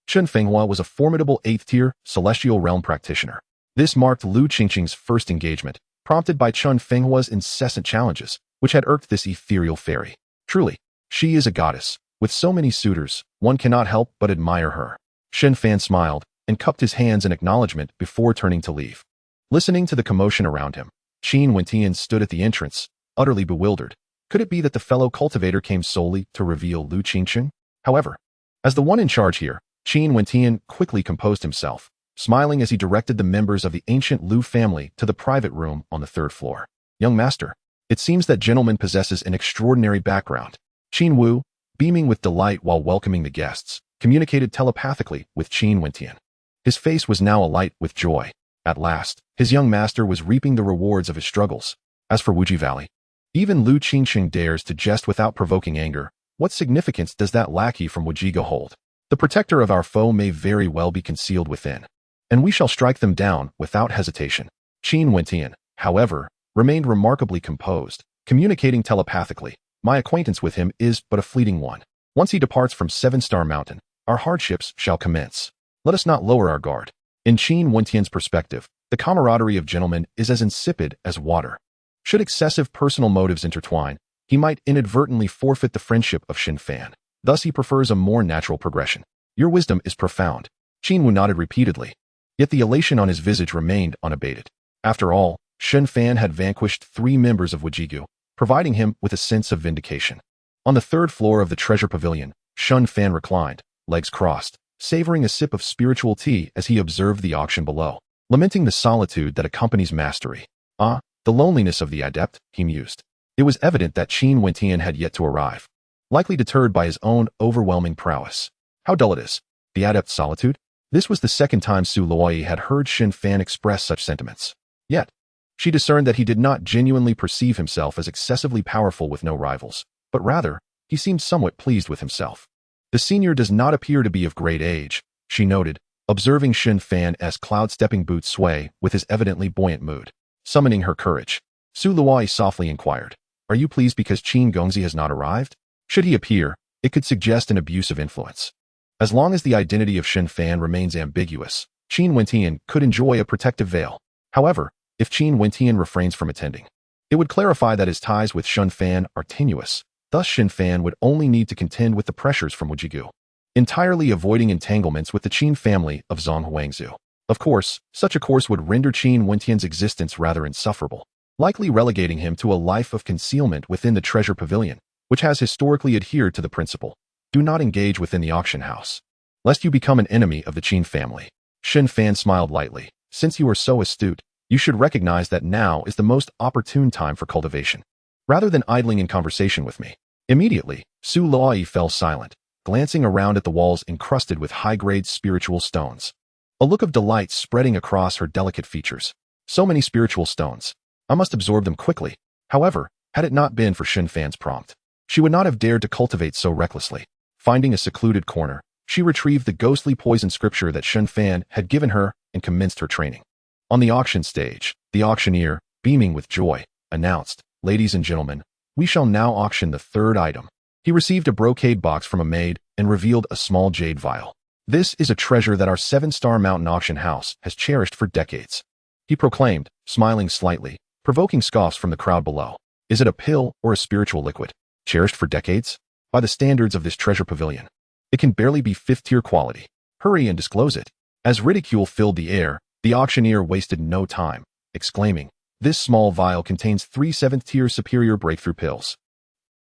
Speaker 1: Shen Fan was a formidable 8th-tier celestial realm practitioner. This marked Lu Qingqing's first engagement, prompted by Shen Fan's incessant challenges, which had irked this ethereal fairy. Truly, she is a goddess. With so many suitors, one cannot help but admire her. Shen Fan smiled and cupped his hands in acknowledgement before turning to leave. Listening to the commotion around him, Qin Wentian stood at the entrance, utterly bewildered. Could it be that the fellow cultivator came solely to reveal Lu Qingqing? However, as the one in charge here, Qin Wentian quickly composed himself, smiling as he directed the members of the ancient Lu family to the private room on the 3rd floor. "Young master, it seems that gentleman possesses an extraordinary background." Qin Wu, beaming with delight while welcoming the guests, communicated telepathically with Qin Wentian. His face was now alight with joy. At last, his young master was reaping the rewards of his struggles. As for Wuji Valley, even Lu Qingqing dares to jest without provoking anger. What significance does that lackey from Wujigo hold? The protector of our foe may very well be concealed within, and we shall strike them down without hesitation. Qin Wentian, however, remained remarkably composed, communicating telepathically. "My acquaintance with him is but a fleeting one. Once he departs from 7-Star Mountain, our hardships shall commence. Let us not lower our guard." In Qin Wentian's perspective, the camaraderie of gentlemen is as insipid as water. Should excessive personal motives intertwine, he might inadvertently forfeit the friendship of Shen Fan. Thus he prefers a more natural progression. "Your wisdom is profound." Qin Wu nodded repeatedly, yet the elation on his visage remained unabated. After all, Shen Fan had vanquished 3 members of Wujigu, providing him with a sense of vindication. On the 3rd floor of the treasure pavilion, Shen Fan reclined, legs crossed, savoring a sip of spiritual tea as he observed the auction below, lamenting the solitude that accompanies mastery. "Ah, the loneliness of the adept," he mused. It was evident that Qin Wentian had yet to arrive, likely deterred by his own overwhelming prowess. How dull it is, the adept's solitude? This was the 2nd time Su Luoyi had heard Shen Fan express such sentiments. Yet, she discerned that he did not genuinely perceive himself as excessively powerful with no rivals, but rather, he seemed somewhat pleased with himself. "The senior does not appear to be of great age," she noted, observing Shen Fan's cloud-stepping boots sway with his evidently buoyant mood. Summoning her courage, Su Luoyi softly inquired, "Are you pleased because Qin Gongzi has not arrived? Should he appear, it could suggest an abuse of influence." As long as the identity of Shen Fan remains ambiguous, Qin Wentian could enjoy a protective veil. However, if Qin Wentian refrains from attending, it would clarify that his ties with Shen Fan are tenuous. Thus Shen Fan would only need to contend with the pressures from Wujigu, entirely avoiding entanglements with the Qin family of Zhonghuangzu. Of course, such a course would render Qin Wentian's existence rather insufferable, likely relegating him to a life of concealment within the treasure pavilion, which has historically adhered to the principle, "Do not engage within the auction house, lest you become an enemy of the Qin family." Shen Fan smiled lightly. "Since you are so astute, you should recognize that now is the most opportune time for cultivation, rather than idling in conversation with me." Immediately, Su Luoyi fell silent, glancing around at the walls encrusted with high-grade spiritual stones, a look of delight spreading across her delicate features. So many spiritual stones. I must absorb them quickly. However, had it not been for Shen Fan's prompt, she would not have dared to cultivate so recklessly. Finding a secluded corner, she retrieved the ghostly poison scripture that Shen Fan had given her and commenced her training. On the auction stage, the auctioneer, beaming with joy, announced, Ladies and gentlemen, we shall now auction the third item. He received a brocade box from a maid and revealed a small jade vial. This is a treasure that our 7-star mountain auction house has cherished for decades. He proclaimed, smiling slightly, provoking scoffs from the crowd below. Is it a pill or a spiritual liquid? Cherished for decades? By the standards of this treasure pavilion, it can barely be 5th-tier quality. Hurry and disclose it. As ridicule filled the air, the auctioneer wasted no time, exclaiming, this small vial contains 3 7th-tier superior breakthrough pills.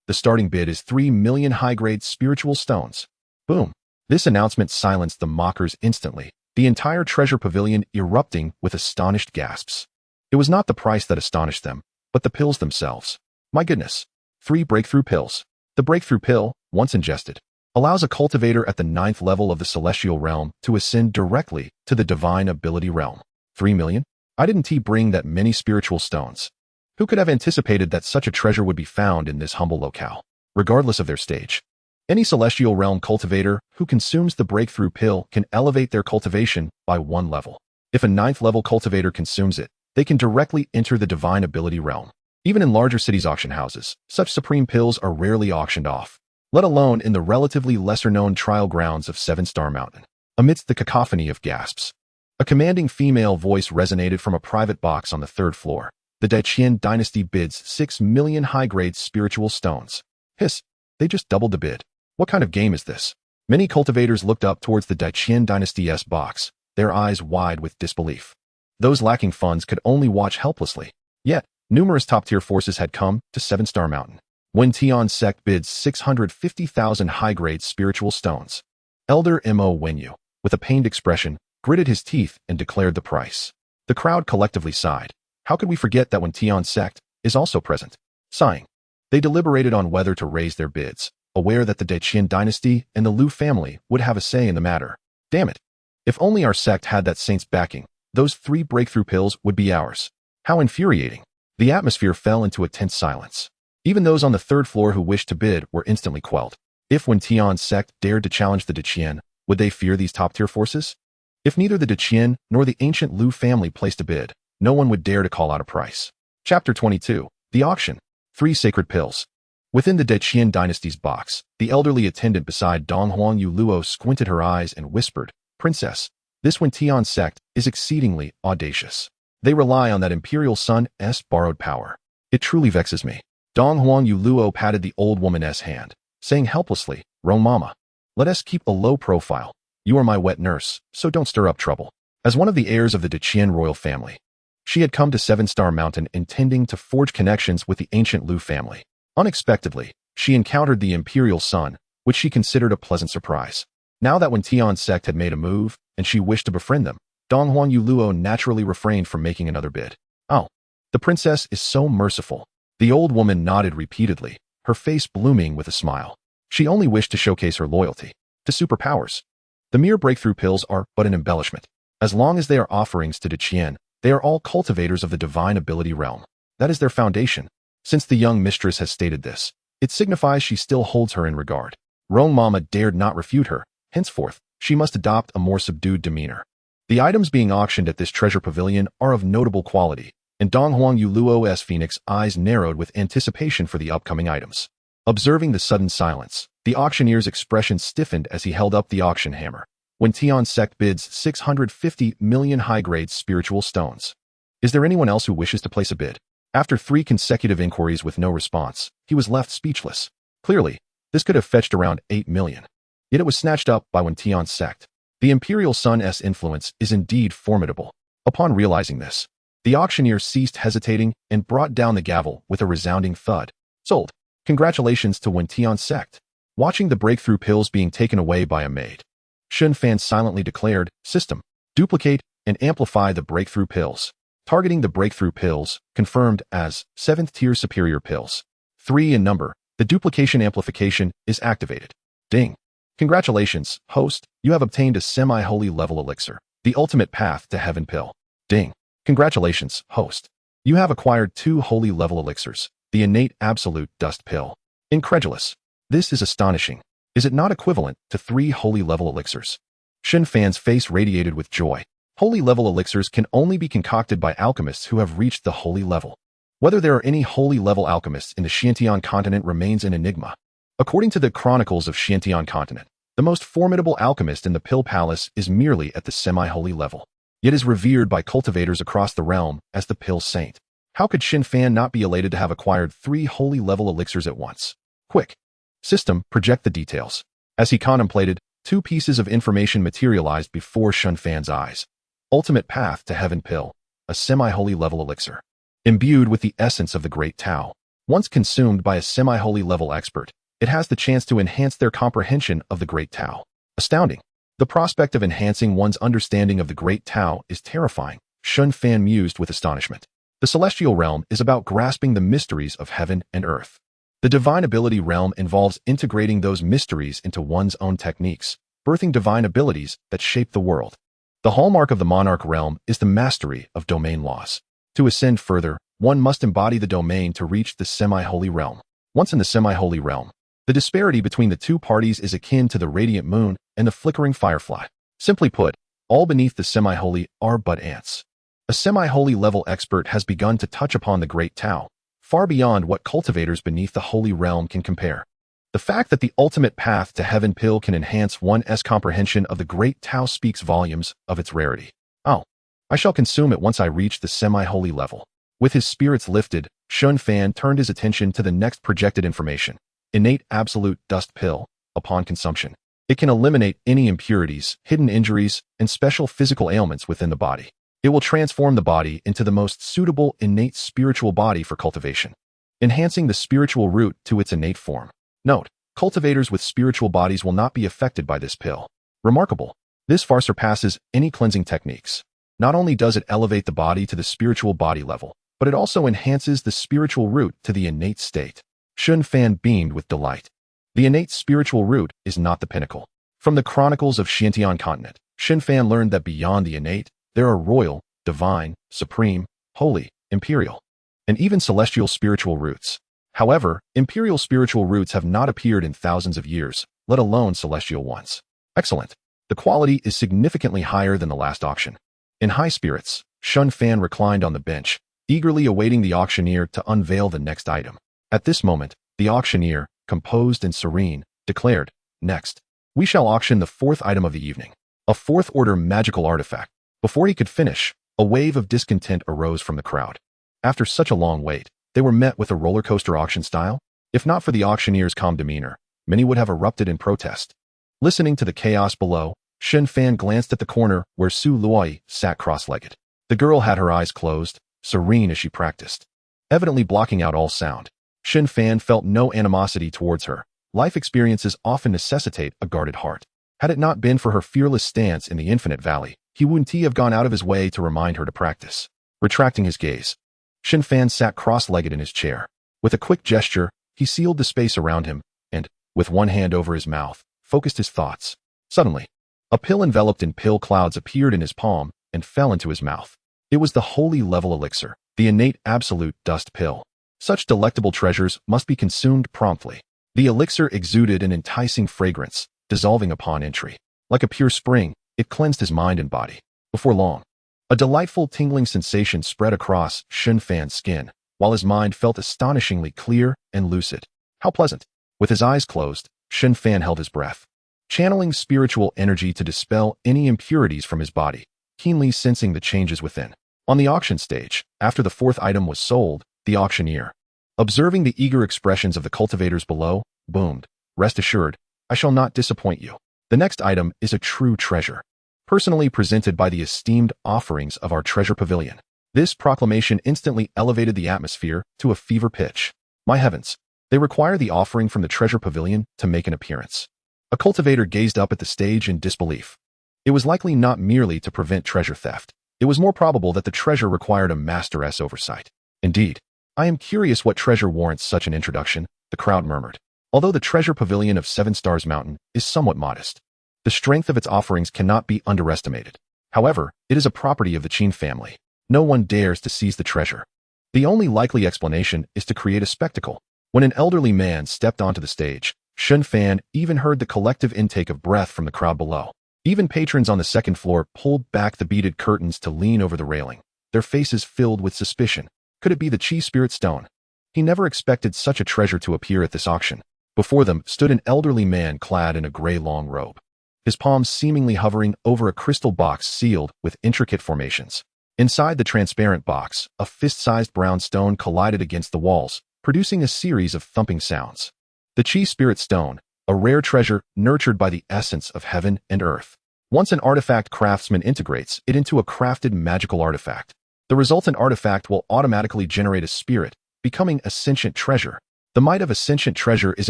Speaker 1: The starting bid is 3 million high-grade spiritual stones. Boom. This announcement silenced the mockers instantly, the entire treasure pavilion erupting with astonished gasps. It was not the price that astonished them, but the pills themselves. My goodness. 3 breakthrough pills. The breakthrough pill, once ingested, allows a cultivator at the 9th level of the celestial realm to ascend directly to the divine ability realm. 3 million? I didn't bring that many spiritual stones. Who could have anticipated that such a treasure would be found in this humble locale? Regardless of their stage, any celestial realm cultivator who consumes the breakthrough pill can elevate their cultivation by 1 level. If a 9th level cultivator consumes it, they can directly enter the divine ability realm. Even in larger cities' auction houses, such supreme pills are rarely auctioned off, let alone in the relatively lesser-known trial grounds of 7-Star Mountain. Amidst the cacophony of gasps, a commanding female voice resonated from a private box on the 3rd floor. The Daiqian dynasty bids 6 million high-grade spiritual stones. Hiss, they just doubled the bid. What kind of game is this? Many cultivators looked up towards the Daiqian dynasty's box, their eyes wide with disbelief. Those lacking funds could only watch helplessly. Yet, numerous top-tier forces had come to 7-Star Mountain. When Tian's sect bids 650,000 high-grade spiritual stones, Elder Mo Wenyu, with a pained expression, gritted his teeth and declared the price. The crowd collectively sighed. How could we forget that when Tian's sect is also present? Sighing, they deliberated on whether to raise their bids, aware that the Daiqian dynasty and the Liu family would have a say in the matter. Damn it. If only our sect had that saint's backing, those 3 breakthrough pills would be ours. How infuriating. The atmosphere fell into a tense silence. Even those on the 3rd floor who wished to bid were instantly quelled. If when Tian's sect dared to challenge the Daiqian, would they fear these top-tier forces? If neither the Daiqian nor the ancient Liu family placed a bid, no one would dare to call out a price. Chapter 22. The Auction. 3 Sacred Pills. Within the Daiqian dynasty's box, the elderly attendant beside Donghuang Yuluo squinted her eyes and whispered, Princess, this Wen Tian sect is exceedingly audacious. They rely on that imperial son's borrowed power. It truly vexes me. Donghuang Yuluo patted the old woman's hand, saying helplessly, Rong Mama, let us keep a low profile. You are my wet nurse, so don't stir up trouble. As one of the heirs of the Daiqian royal family, she had come to 7-Star Mountain intending to forge connections with the ancient Liu family. Unexpectedly, she encountered the imperial son, which she considered a pleasant surprise. Now that Wen Tian's sect had made a move, and she wished to befriend them, Donghuang Yuluo naturally refrained from making another bid. Oh, the princess is so merciful. The old woman nodded repeatedly, her face blooming with a smile. She only wished to showcase her loyalty to superpowers. The mere breakthrough pills are but an embellishment. As long as they are offerings to Daiqian, they are all cultivators of the divine ability realm. That is their foundation. Since the young mistress has stated this, it signifies she still holds her in regard. Rong Mama dared not refute her. Henceforth, she must adopt a more subdued demeanor. The items being auctioned at this treasure pavilion are of notable quality, and Donghuang Yuluo's phoenix eyes narrowed with anticipation for the upcoming items. Observing the sudden silence, the auctioneer's expression stiffened as he held up the auction hammer. When Tian's sect bids 650 million high-grade spiritual stones. Is there anyone else who wishes to place a bid? After 3 consecutive inquiries with no response, he was left speechless. Clearly, this could have fetched around 8 million. Yet it was snatched up by Wen Tian's sect. The imperial son's influence is indeed formidable. Upon realizing this, the auctioneer ceased hesitating and brought down the gavel with a resounding thud. Sold. Congratulations to Wen Tian's sect. Watching the breakthrough pills being taken away by a maid, Shen Fan silently declared, System, duplicate and amplify the breakthrough pills. Targeting the breakthrough pills, confirmed as 7th-tier superior pills. 3 in number, the duplication amplification is activated. Ding. Congratulations, host, you have obtained a semi-holy level elixir, the ultimate path to heaven pill. Ding. Congratulations, host. You have acquired 2 holy level elixirs, the innate absolute dust pill. Incredulous. This is astonishing. Is it not equivalent to 3 holy level elixirs? Shen Fan's face radiated with joy. Holy level elixirs can only be concocted by alchemists who have reached the holy level. Whether there are any holy level alchemists in the Xiantian continent remains an enigma. According to the chronicles of Xiantian continent, the most formidable alchemist in the Pill Palace is merely at the semi-holy level, yet is revered by cultivators across the realm as the Pill Saint. How could Shen Fan not be elated to have acquired 3 holy level elixirs at once? Quick. System, project the details. As he contemplated, 2 pieces of information materialized before Shen Fan's eyes. Ultimate Path to Heaven Pill, a semi-holy level elixir. Imbued with the essence of the Great Tao. Once consumed by a semi-holy level expert, it has the chance to enhance their comprehension of the Great Tao. Astounding. The prospect of enhancing one's understanding of the Great Tao is terrifying, Shen Fan mused with astonishment. The celestial realm is about grasping the mysteries of heaven and earth. The divine ability realm involves integrating those mysteries into one's own techniques, birthing divine abilities that shape the world. The hallmark of the monarch realm is the mastery of domain laws. To ascend further, one must embody the domain to reach the semi-holy realm. Once in the semi-holy realm, the disparity between the 2 parties is akin to the radiant moon and the flickering firefly. Simply put, all beneath the semi-holy are but ants. A semi-holy level expert has begun to touch upon the Great Tao, far beyond what cultivators beneath the holy realm can compare. The fact that the ultimate path to heaven pill can enhance one's comprehension of the Great Tao speaks volumes of its rarity. Oh, I shall consume it once I reach the semi-holy level. With his spirits lifted, Shen Fan turned his attention to the next projected information. Innate absolute dust pill. Upon consumption, it can eliminate any impurities, hidden injuries, and special physical ailments within the body. It will transform the body into the most suitable innate spiritual body for cultivation, enhancing the spiritual root to its innate form. Note, cultivators with spiritual bodies will not be affected by this pill. Remarkable. This far surpasses any cleansing techniques. Not only does it elevate the body to the spiritual body level, but it also enhances the spiritual root to the innate state. Shen Fan beamed with delight. The innate spiritual root is not the pinnacle. From the chronicles of Xiantian continent, Shen Fan learned that beyond the innate, there are royal, divine, supreme, holy, imperial, and even celestial spiritual roots. However, imperial spiritual roots have not appeared in thousands of years, let alone celestial ones. Excellent. The quality is significantly higher than the last auction. In high spirits, Shen Fan reclined on the bench, eagerly awaiting the auctioneer to unveil the next item. At this moment, the auctioneer, composed and serene, declared, "Next, we shall auction the 4th item of the evening, a 4th-order magical artifact." Before he could finish, a wave of discontent arose from the crowd. After such a long wait, they were met with a roller coaster auction style. If not for the auctioneer's calm demeanor, many would have erupted in protest. Listening to the chaos below, Shen Fan glanced at the corner where Su Luoi sat cross-legged. The girl had her eyes closed, serene as she practiced, evidently blocking out all sound. Shen Fan felt no animosity towards her. Life experiences often necessitate a guarded heart. Had it not been for her fearless stance in the infinite valley, he wouldn't have gone out of his way to remind her to practice. Retracting his gaze, Shen Fan sat cross-legged in his chair. With a quick gesture, he sealed the space around him and, with one hand over his mouth, focused his thoughts. Suddenly, a pill enveloped in pill clouds appeared in his palm and fell into his mouth. It was the holy level elixir, the innate absolute dust pill. Such delectable treasures must be consumed promptly. The elixir exuded an enticing fragrance, dissolving upon entry. Like a pure spring, it cleansed his mind and body. Before long, a delightful tingling sensation spread across Shen Fan's skin, while his mind felt astonishingly clear and lucid. How pleasant! With his eyes closed, Shen Fan held his breath, channeling spiritual energy to dispel any impurities from his body, keenly sensing the changes within. On the auction stage, after the 4th item was sold, the auctioneer, observing the eager expressions of the cultivators below, boomed, "Rest assured, I shall not disappoint you. The next item is a true treasure, personally presented by the esteemed offerings of our treasure pavilion." This proclamation instantly elevated the atmosphere to a fever pitch. My heavens, they require the offering from the treasure pavilion to make an appearance. A cultivator gazed up at the stage in disbelief. It was likely not merely to prevent treasure theft. It was more probable that the treasure required a master's oversight. Indeed, I am curious what treasure warrants such an introduction, the crowd murmured. Although the treasure pavilion of 7 Stars Mountain is somewhat modest, the strength of its offerings cannot be underestimated. However, it is a property of the Qin family. No one dares to seize the treasure. The only likely explanation is to create a spectacle. When an elderly man stepped onto the stage, Shen Fan even heard the collective intake of breath from the crowd below. Even patrons on the 2nd floor pulled back the beaded curtains to lean over the railing, their faces filled with suspicion. Could it be the Qi Spirit Stone? He never expected such a treasure to appear at this auction. Before them stood an elderly man clad in a gray long robe, his palms seemingly hovering over a crystal box sealed with intricate formations. Inside the transparent box, a fist-sized brown stone collided against the walls, producing a series of thumping sounds. The Qi Spirit Stone, a rare treasure nurtured by the essence of heaven and earth. Once an artifact craftsman integrates it into a crafted magical artifact, the resultant artifact will automatically generate a spirit, becoming a sentient treasure. The might of a sentient treasure is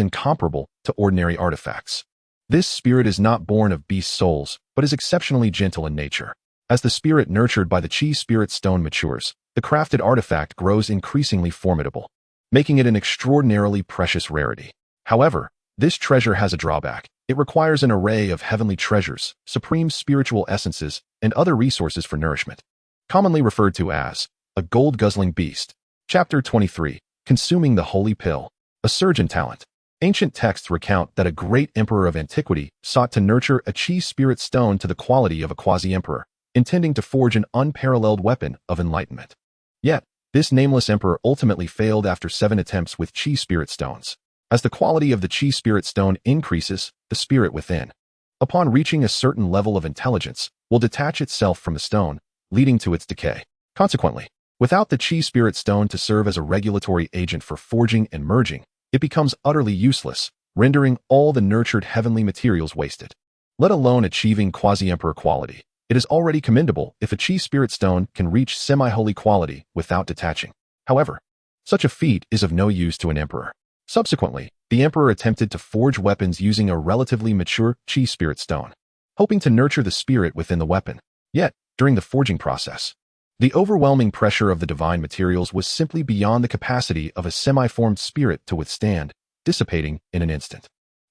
Speaker 1: incomparable to ordinary artifacts. This spirit is not born of beast souls, but is exceptionally gentle in nature. As the spirit nurtured by the Qi Spirit Stone matures, the crafted artifact grows increasingly formidable, making it an extraordinarily precious rarity. However, this treasure has a drawback. It requires an array of heavenly treasures, supreme spiritual essences, and other resources for nourishment. Commonly referred to as a gold-guzzling beast. Chapter 23. Consuming the Holy Pill. A surge in talent. Ancient texts recount that a great emperor of antiquity sought to nurture a Qi Spirit Stone to the quality of a quasi-emperor, intending to forge an unparalleled weapon of enlightenment. Yet, this nameless emperor ultimately failed after 7 attempts with Qi Spirit Stones. As the quality of the Qi Spirit Stone increases, the spirit within, upon reaching a certain level of intelligence, will detach itself from the stone, leading to its decay. Consequently, without the Qi Spirit Stone to serve as a regulatory agent for forging and merging, it becomes utterly useless, rendering all the nurtured heavenly materials wasted. Let alone achieving quasi-emperor quality. It is already commendable if a Qi Spirit Stone can reach semi-holy quality without detaching. However, such a feat is of no use to an emperor. Subsequently, the emperor attempted to forge weapons using a relatively mature Qi Spirit Stone, hoping to nurture the spirit within the weapon. Yet, during the forging process, the overwhelming pressure of the divine materials was simply beyond the capacity of a semi-formed spirit to withstand, dissipating in an instant.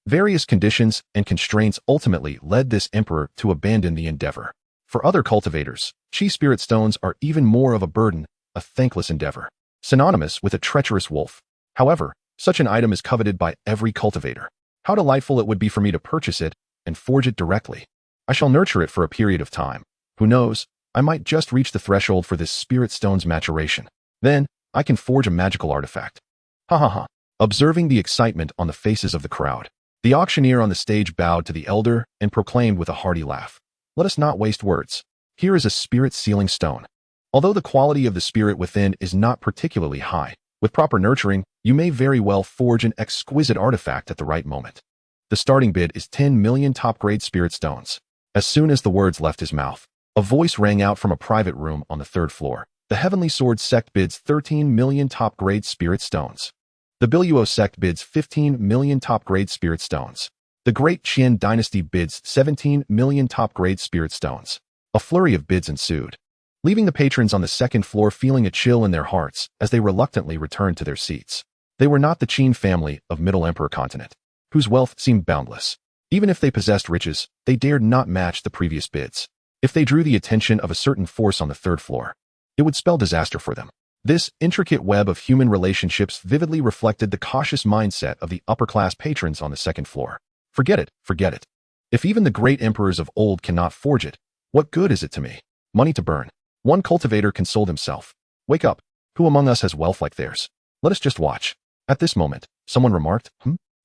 Speaker 1: Various conditions and constraints ultimately led this emperor to abandon the endeavor. For other cultivators, Qi Spirit Stones are even more of a burden, a thankless endeavor, synonymous with a treacherous wolf. However, such an item is coveted by every cultivator. How delightful it would be for me to purchase it and forge it directly. I shall nurture it for a period of time. Who knows, I might just reach the threshold for this spirit stone's maturation. Then, I can forge a magical artifact. Ha ha ha. Observing the excitement on the faces of the crowd, the auctioneer on the stage bowed to the elder and proclaimed with a hearty laugh, "Let us not waste words. Here is a spirit sealing stone. Although the quality of the spirit within is not particularly high, with proper nurturing, you may very well forge an exquisite artifact at the right moment. The starting bid is 10 million top-grade spirit stones." As soon as the words left his mouth, a voice rang out from a private room on the 3rd floor. The Heavenly Sword sect bids 13 million top-grade spirit stones. The Biluo sect bids 15 million top-grade spirit stones. The Great Qian dynasty bids 17 million top-grade spirit stones. A flurry of bids ensued, leaving the patrons on the 2nd floor feeling a chill in their hearts as they reluctantly returned to their seats. They were not the Qin family of Middle Emperor continent, whose wealth seemed boundless. Even if they possessed riches, they dared not match the previous bids. If they drew the attention of a certain force on the 3rd floor, it would spell disaster for them. This intricate web of human relationships vividly reflected the cautious mindset of the upper-class patrons on the 2nd floor. Forget it, forget it. If even the great emperors of old cannot forge it, what good is it to me? Money to burn. One cultivator consoled himself. Wake up. Who among us has wealth like theirs? Let us just watch. At this moment, someone remarked,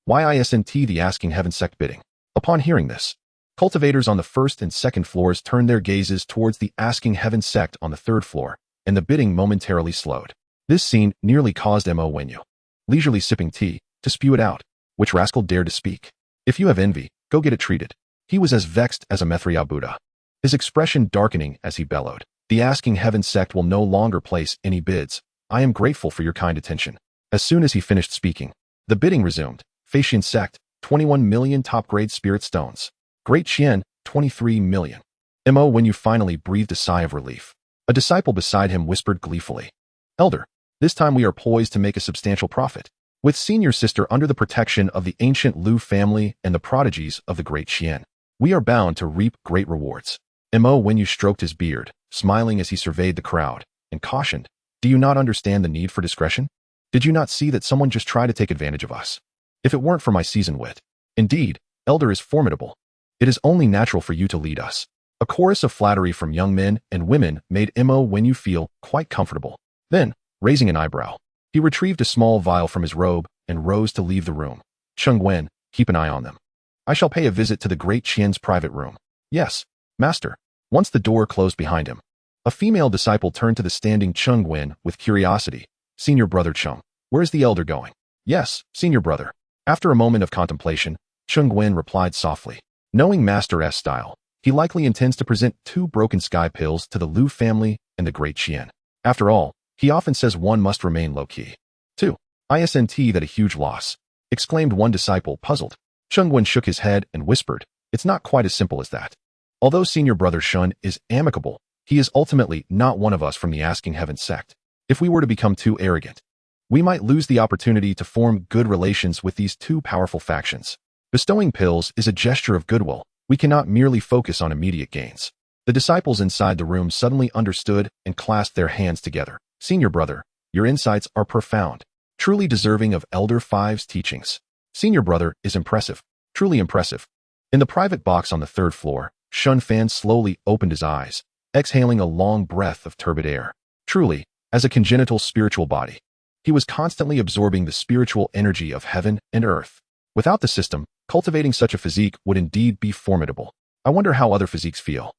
Speaker 1: "Ysnt the asking heaven sect bidding." Upon hearing this, cultivators on the 1st and 2nd floors turned their gazes towards the asking heaven sect on the 3rd floor, and the bidding momentarily slowed. This scene nearly caused Mo Wenyu, leisurely sipping tea, to spew it out. Which rascal dared to speak? If you have envy, go get it treated. He was as vexed as a Methriya Buddha, his expression darkening as he bellowed. The asking heaven sect will no longer place any bids. I am grateful for your kind attention. As soon as he finished speaking, the bidding resumed. Feixian sect, 21 million top-grade spirit stones. Great Qian, 23 million. Mo Wenyu finally breathed a sigh of relief. A disciple beside him whispered gleefully, "Elder, this time we are poised to make a substantial profit. With senior sister under the protection of the ancient Lu family and the prodigies of the Great Qian, we are bound to reap great rewards." Mo Wenyu stroked his beard, smiling as he surveyed the crowd, and cautioned, "Do you not understand the need for discretion? Did you not see that someone just tried to take advantage of us? If it weren't for my seasoned wit, indeed, Elder is formidable. It is only natural for you to lead us." A chorus of flattery from young men and women made Mo Wenyu feel quite comfortable. Then, Raising an eyebrow, he retrieved a small vial from his robe and rose to leave the room. Chengwen, keep an eye on them. I shall pay a visit to the great Qian's private room. Yes, master. Once the door closed behind him, a female disciple turned to the standing Chengwen with curiosity. Senior brother Cheng, where is the elder going? Yes, senior brother. After a moment of contemplation, Chengwen replied softly. Knowing Master S style, he likely intends to present 2 broken sky pills to the Lu family and the great Qian. After all, he often says one must remain low-key. 2. Isn't that a huge loss? Exclaimed one disciple, puzzled. Chengwen shook his head and whispered, it's not quite as simple as that. Although senior brother Shen is amicable, he is ultimately not one of us from the Asking Heaven sect. If we were to become too arrogant, we might lose the opportunity to form good relations with these 2 powerful factions. Bestowing pills is a gesture of goodwill. We cannot merely focus on immediate gains. The disciples inside the room suddenly understood and clasped their hands together. Senior brother, your insights are profound, truly deserving of Elder Five's teachings. Senior brother is impressive, truly impressive. In the private box on the 3rd floor, Shen Fan slowly opened his eyes, exhaling a long breath of turbid air. Truly, as a congenital spiritual body, he was constantly absorbing the spiritual energy of heaven and earth. Without the system, cultivating such a physique would indeed be formidable. I wonder how other physiques feel.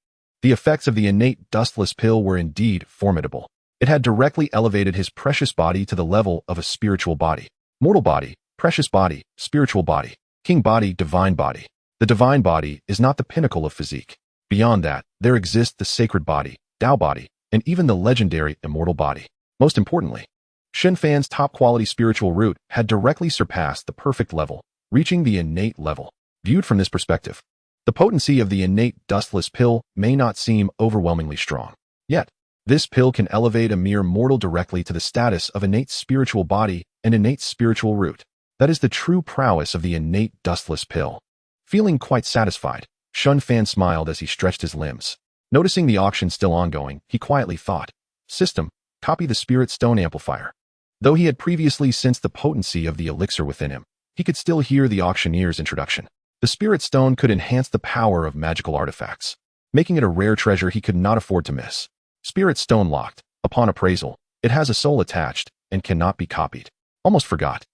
Speaker 1: The effects of the innate dustless pill were indeed formidable. It had directly elevated his precious body to the level of a spiritual body. Mortal body, precious body, spiritual body, king body, divine body. The divine body is not the pinnacle of physique. Beyond that, there exists the sacred body, Tao body, and even the legendary immortal body. Most importantly, Shen Fan's top-quality spiritual root had directly surpassed the perfect level, reaching the innate level. Viewed from this perspective, the potency of the innate dustless pill may not seem overwhelmingly strong. Yet, this pill can elevate a mere mortal directly to the status of innate spiritual body and innate spiritual root. That is the true prowess of the innate dustless pill. Feeling quite satisfied, Shen Fan smiled as he stretched his limbs. Noticing the auction still ongoing, he quietly thought, system, copy the spirit stone amplifier. Though he had previously sensed the potency of the elixir within him, he could still hear the auctioneer's introduction. The spirit stone could enhance the power of magical artifacts, making it a rare treasure he could not afford to miss. Spirit stone locked. Upon appraisal, it has a soul attached and cannot be copied. Almost forgot.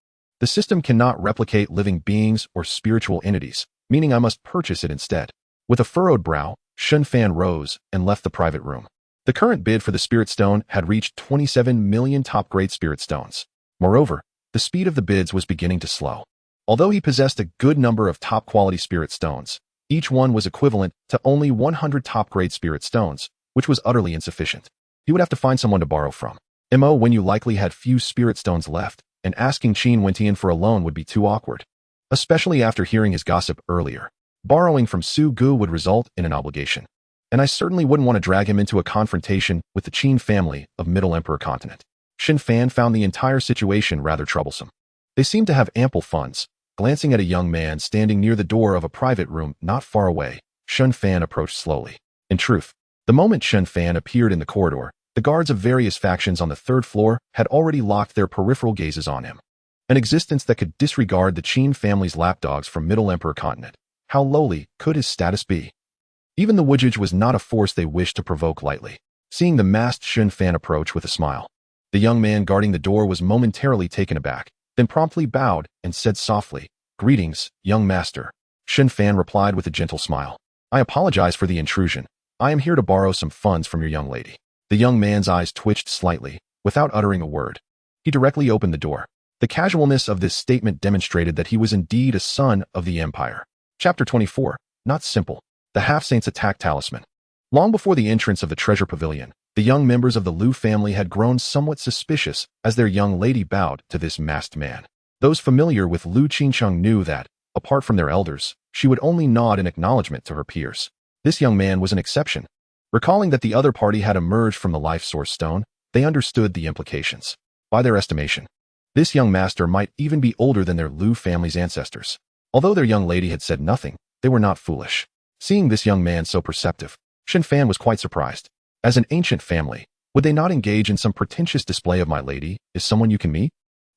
Speaker 1: The system cannot replicate living beings or spiritual entities, meaning I must purchase it instead. With a furrowed brow, Shen Fan rose and left the private room. The current bid for the spirit stone had reached 27 million top-grade spirit stones. Moreover, the speed of the bids was beginning to slow. Although he possessed a good number of top-quality spirit stones, each one was equivalent to only 100 top-grade spirit stones, which was utterly insufficient. He would have to find someone to borrow from. When you likely had few spirit stones left, and asking Qin Wentian for a loan would be too awkward. Especially after hearing his gossip earlier. Borrowing from Su Gu would result in an obligation. And I certainly wouldn't want to drag him into a confrontation with the Qin family of Middle Emperor Continent. Shen Fan found the entire situation rather troublesome. They seemed to have ample funds. Glancing at a young man standing near the door of a private room not far away, Shen Fan approached slowly. In truth, the moment Shen Fan appeared in the corridor, the guards of various factions on the 3rd floor had already locked their peripheral gazes on him. An existence that could disregard the Qin family's lapdogs from Middle Emperor Continent. How lowly could his status be? Even the Wujij was not a force they wished to provoke lightly. Seeing the masked Shen Fan approach with a smile, the young man guarding the door was momentarily taken aback, then promptly bowed and said softly, "Greetings, young master." Shen Fan replied with a gentle smile. "I apologize for the intrusion. I am here to borrow some funds from your young lady." The young man's eyes twitched slightly, without uttering a word. He directly opened the door. The casualness of this statement demonstrated that he was indeed a son of the Empire. Chapter 24. Not simple. The Half-Saint's Attack Talisman. Long before the entrance of the treasure pavilion, the young members of the Lu family had grown somewhat suspicious as their young lady bowed to this masked man. Those familiar with Lu Qingcheng knew that, apart from their elders, she would only nod in acknowledgement to her peers. This young man was an exception. Recalling that the other party had emerged from the life source stone, they understood the implications. By their estimation, this young master might even be older than their Lu family's ancestors. Although their young lady had said nothing, they were not foolish. Seeing this young man so perceptive, Shen Fan was quite surprised. As an ancient family, would they not engage in some pretentious display of "my lady is someone you can meet"?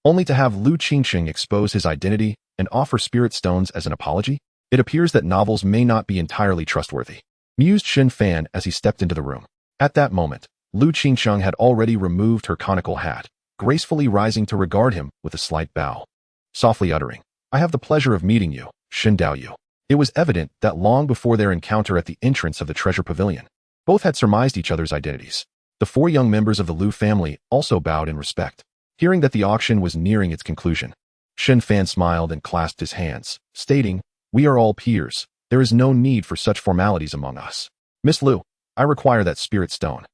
Speaker 1: Only to have Lu Qingcheng expose his identity and offer spirit stones as an apology? It appears that novels may not be entirely trustworthy, mused Shen Fan as he stepped into the room. At that moment, Lu Qingcheng had already removed her conical hat, gracefully rising to regard him with a slight bow. Softly uttering, "I have the pleasure of meeting you, Shen Fan." It was evident that long before their encounter at the entrance of the treasure pavilion, both had surmised each other's identities. The 4 young members of the Lu family also bowed in respect. Hearing that the auction was nearing its conclusion, Shen Fan smiled and clasped his hands, stating, "We are all peers. There is no need for such formalities among us. Miss Lu, I require that spirit stone."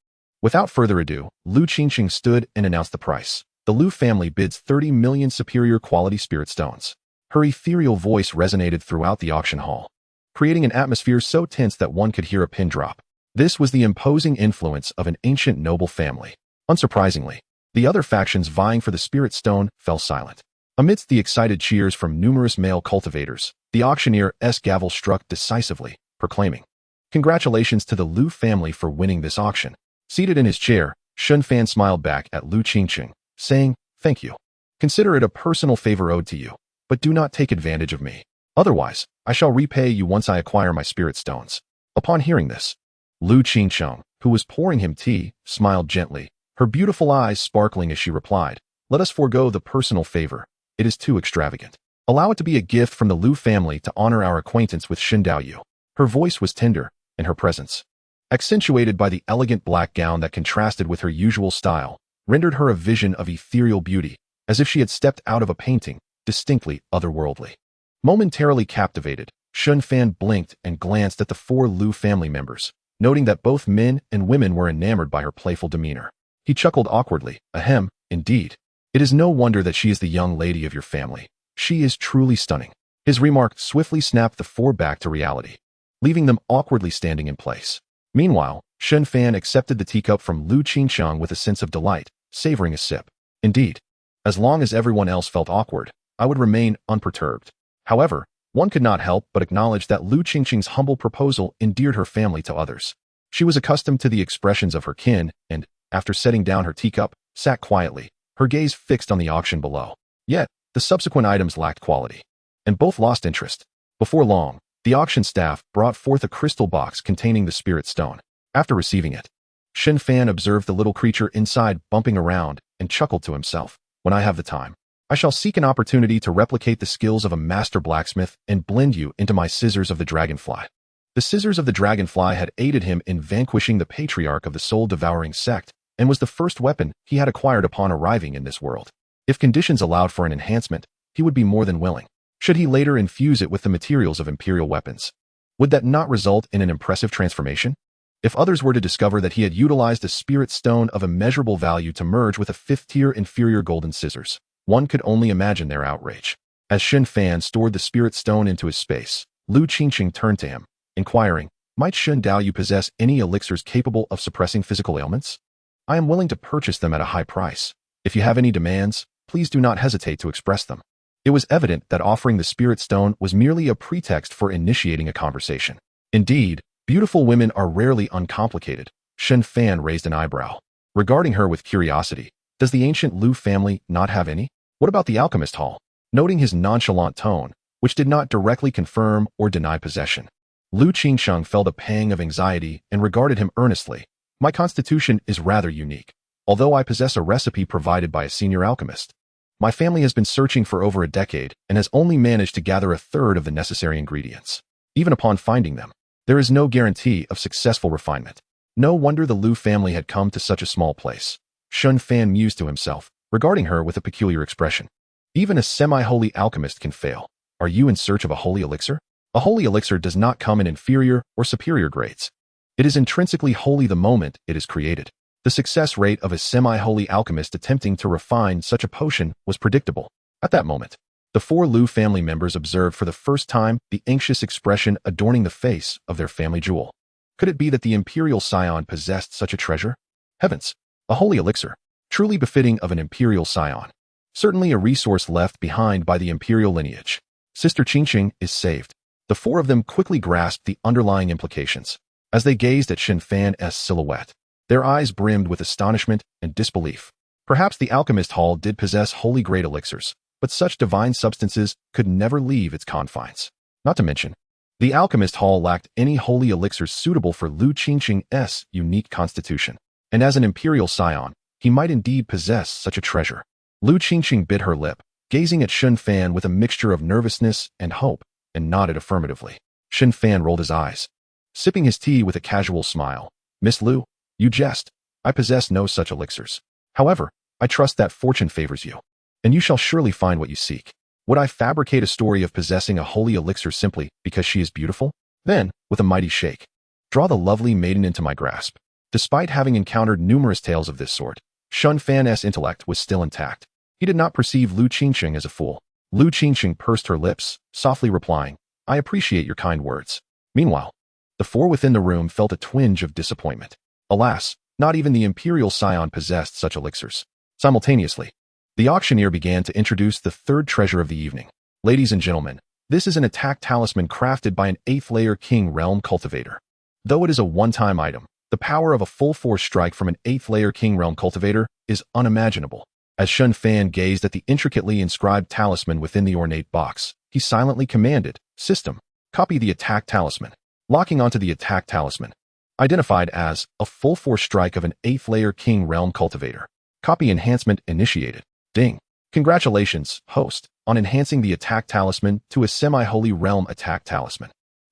Speaker 1: Without further ado, Lu Qingqing stood and announced the price. The Lu family bids 30 million superior quality spirit stones. Her ethereal voice resonated throughout the auction hall, creating an atmosphere so tense that one could hear a pin drop. This was the imposing influence of an ancient noble family. Unsurprisingly, the other factions vying for the spirit stone fell silent. Amidst the excited cheers from numerous male cultivators, the auctioneer's gavel struck decisively, proclaiming, "Congratulations to the Lu family for winning this auction." Seated in his chair, Shen Fan smiled back at Lu Qingqing, saying, "Thank you. Consider it a personal favor owed to you, but do not take advantage of me. Otherwise, I shall repay you once I acquire my spirit stones." Upon hearing this, Lu Qingqing, who was pouring him tea, smiled gently, her beautiful eyes sparkling as she replied, "Let us forego the personal favor. It is too extravagant. Allow it to be a gift from the Lu family to honor our acquaintance with Shen Fan." Her voice was tender, and her presence, accentuated by the elegant black gown that contrasted with her usual style, rendered her a vision of ethereal beauty, as if she had stepped out of a painting, distinctly otherworldly. Momentarily captivated, Shen Fan blinked and glanced at the 4 Lu family members, noting that both men and women were enamored by her playful demeanor. He chuckled awkwardly, "Ahem, indeed. It is no wonder that she is the young lady of your family. She is truly stunning." His remark swiftly snapped the 4 back to reality, leaving them awkwardly standing in place. Meanwhile, Shen Fan accepted the teacup from Lu Qingqiang with a sense of delight, savoring a sip. "Indeed, as long as everyone else felt awkward, I would remain unperturbed." However, one could not help but acknowledge that Lu Qingqing's humble proposal endeared her family to others. She was accustomed to the expressions of her kin and, after setting down her teacup, sat quietly, her gaze fixed on the auction below. Yet, the subsequent items lacked quality, and both lost interest. Before long, the auction staff brought forth a crystal box containing the spirit stone. After receiving it, Shen Fan observed the little creature inside bumping around and chuckled to himself, "When I have the time, I shall seek an opportunity to replicate the skills of a master blacksmith and blend you into my scissors of the dragonfly." The scissors of the dragonfly had aided him in vanquishing the patriarch of the soul-devouring sect, and was the first weapon he had acquired upon arriving in this world. If conditions allowed for an enhancement, he would be more than willing. Should he later infuse it with the materials of imperial weapons, would that not result in an impressive transformation? If others were to discover that he had utilized a spirit stone of immeasurable value to merge with a 5th-tier inferior golden scissors, one could only imagine their outrage. As Shen Fan stored the spirit stone into his space, Lu Qingqing turned to him, inquiring, "Might Shen Fan possess any elixirs capable of suppressing physical ailments? I am willing to purchase them at a high price. If you have any demands, please do not hesitate to express them." It was evident that offering the spirit stone was merely a pretext for initiating a conversation. Indeed, beautiful women are rarely uncomplicated. Shen Fan raised an eyebrow, regarding her with curiosity. Does the ancient Lu family not have any? What about the alchemist hall? Noting his nonchalant tone, which did not directly confirm or deny possession, Lu Qingqiang felt a pang of anxiety and regarded him earnestly. "My constitution is rather unique. Although I possess a recipe provided by a senior alchemist, my family has been searching for over a decade and has only managed to gather a third of the necessary ingredients. Even upon finding them, there is no guarantee of successful refinement." No wonder the Lu family had come to such a small place. Shen Fan mused to himself, regarding her with a peculiar expression. "Even a semi-holy alchemist can fail. Are you in search of a holy elixir? A holy elixir does not come in inferior or superior grades. It is intrinsically holy the moment it is created." The success rate of a semi-holy alchemist attempting to refine such a potion was predictable. At that moment, the 4 Lu family members observed for the first time the anxious expression adorning the face of their family jewel. Could it be that the imperial scion possessed such a treasure? Heavens! A holy elixir, truly befitting of an imperial scion. Certainly a resource left behind by the imperial lineage. Sister Qingqing is saved. The 4 of them quickly grasped the underlying implications. As they gazed at Shen Fan's silhouette, their eyes brimmed with astonishment and disbelief. Perhaps the alchemist hall did possess holy grade elixirs, but such divine substances could never leave its confines. Not to mention, the alchemist hall lacked any holy elixirs suitable for Lu Qingqing's unique constitution. And as an imperial scion, he might indeed possess such a treasure. Lu Qingqing bit her lip, gazing at Shen Fan with a mixture of nervousness and hope, and nodded affirmatively. Shen Fan rolled his eyes, sipping his tea with a casual smile. Miss Lu, you jest. I possess no such elixirs. However, I trust that fortune favors you, and you shall surely find what you seek. Would I fabricate a story of possessing a holy elixir simply because she is beautiful? Then, with a mighty shake, draw the lovely maiden into my grasp. Despite having encountered numerous tales of this sort, Shen Fan's intellect was still intact. He did not perceive Lu Qingqing as a fool. Lu Qingqing pursed her lips, softly replying, I appreciate your kind words. Meanwhile, the four within the room felt a twinge of disappointment. Alas, not even the imperial scion possessed such elixirs. Simultaneously, the auctioneer began to introduce the third treasure of the evening. Ladies and gentlemen, this is an attack talisman crafted by an 8th-layer king realm cultivator. Though it is a one-time item, the power of a full-force strike from an 8th-layer king realm cultivator is unimaginable. As Shen Fan gazed at the intricately inscribed talisman within the ornate box, he silently commanded, System, copy the attack talisman. Locking onto the attack talisman, identified as a full-force strike of an 8th-layer king realm cultivator. Copy enhancement initiated. Ding. Congratulations, host, on enhancing the attack talisman to a semi-holy realm attack talisman.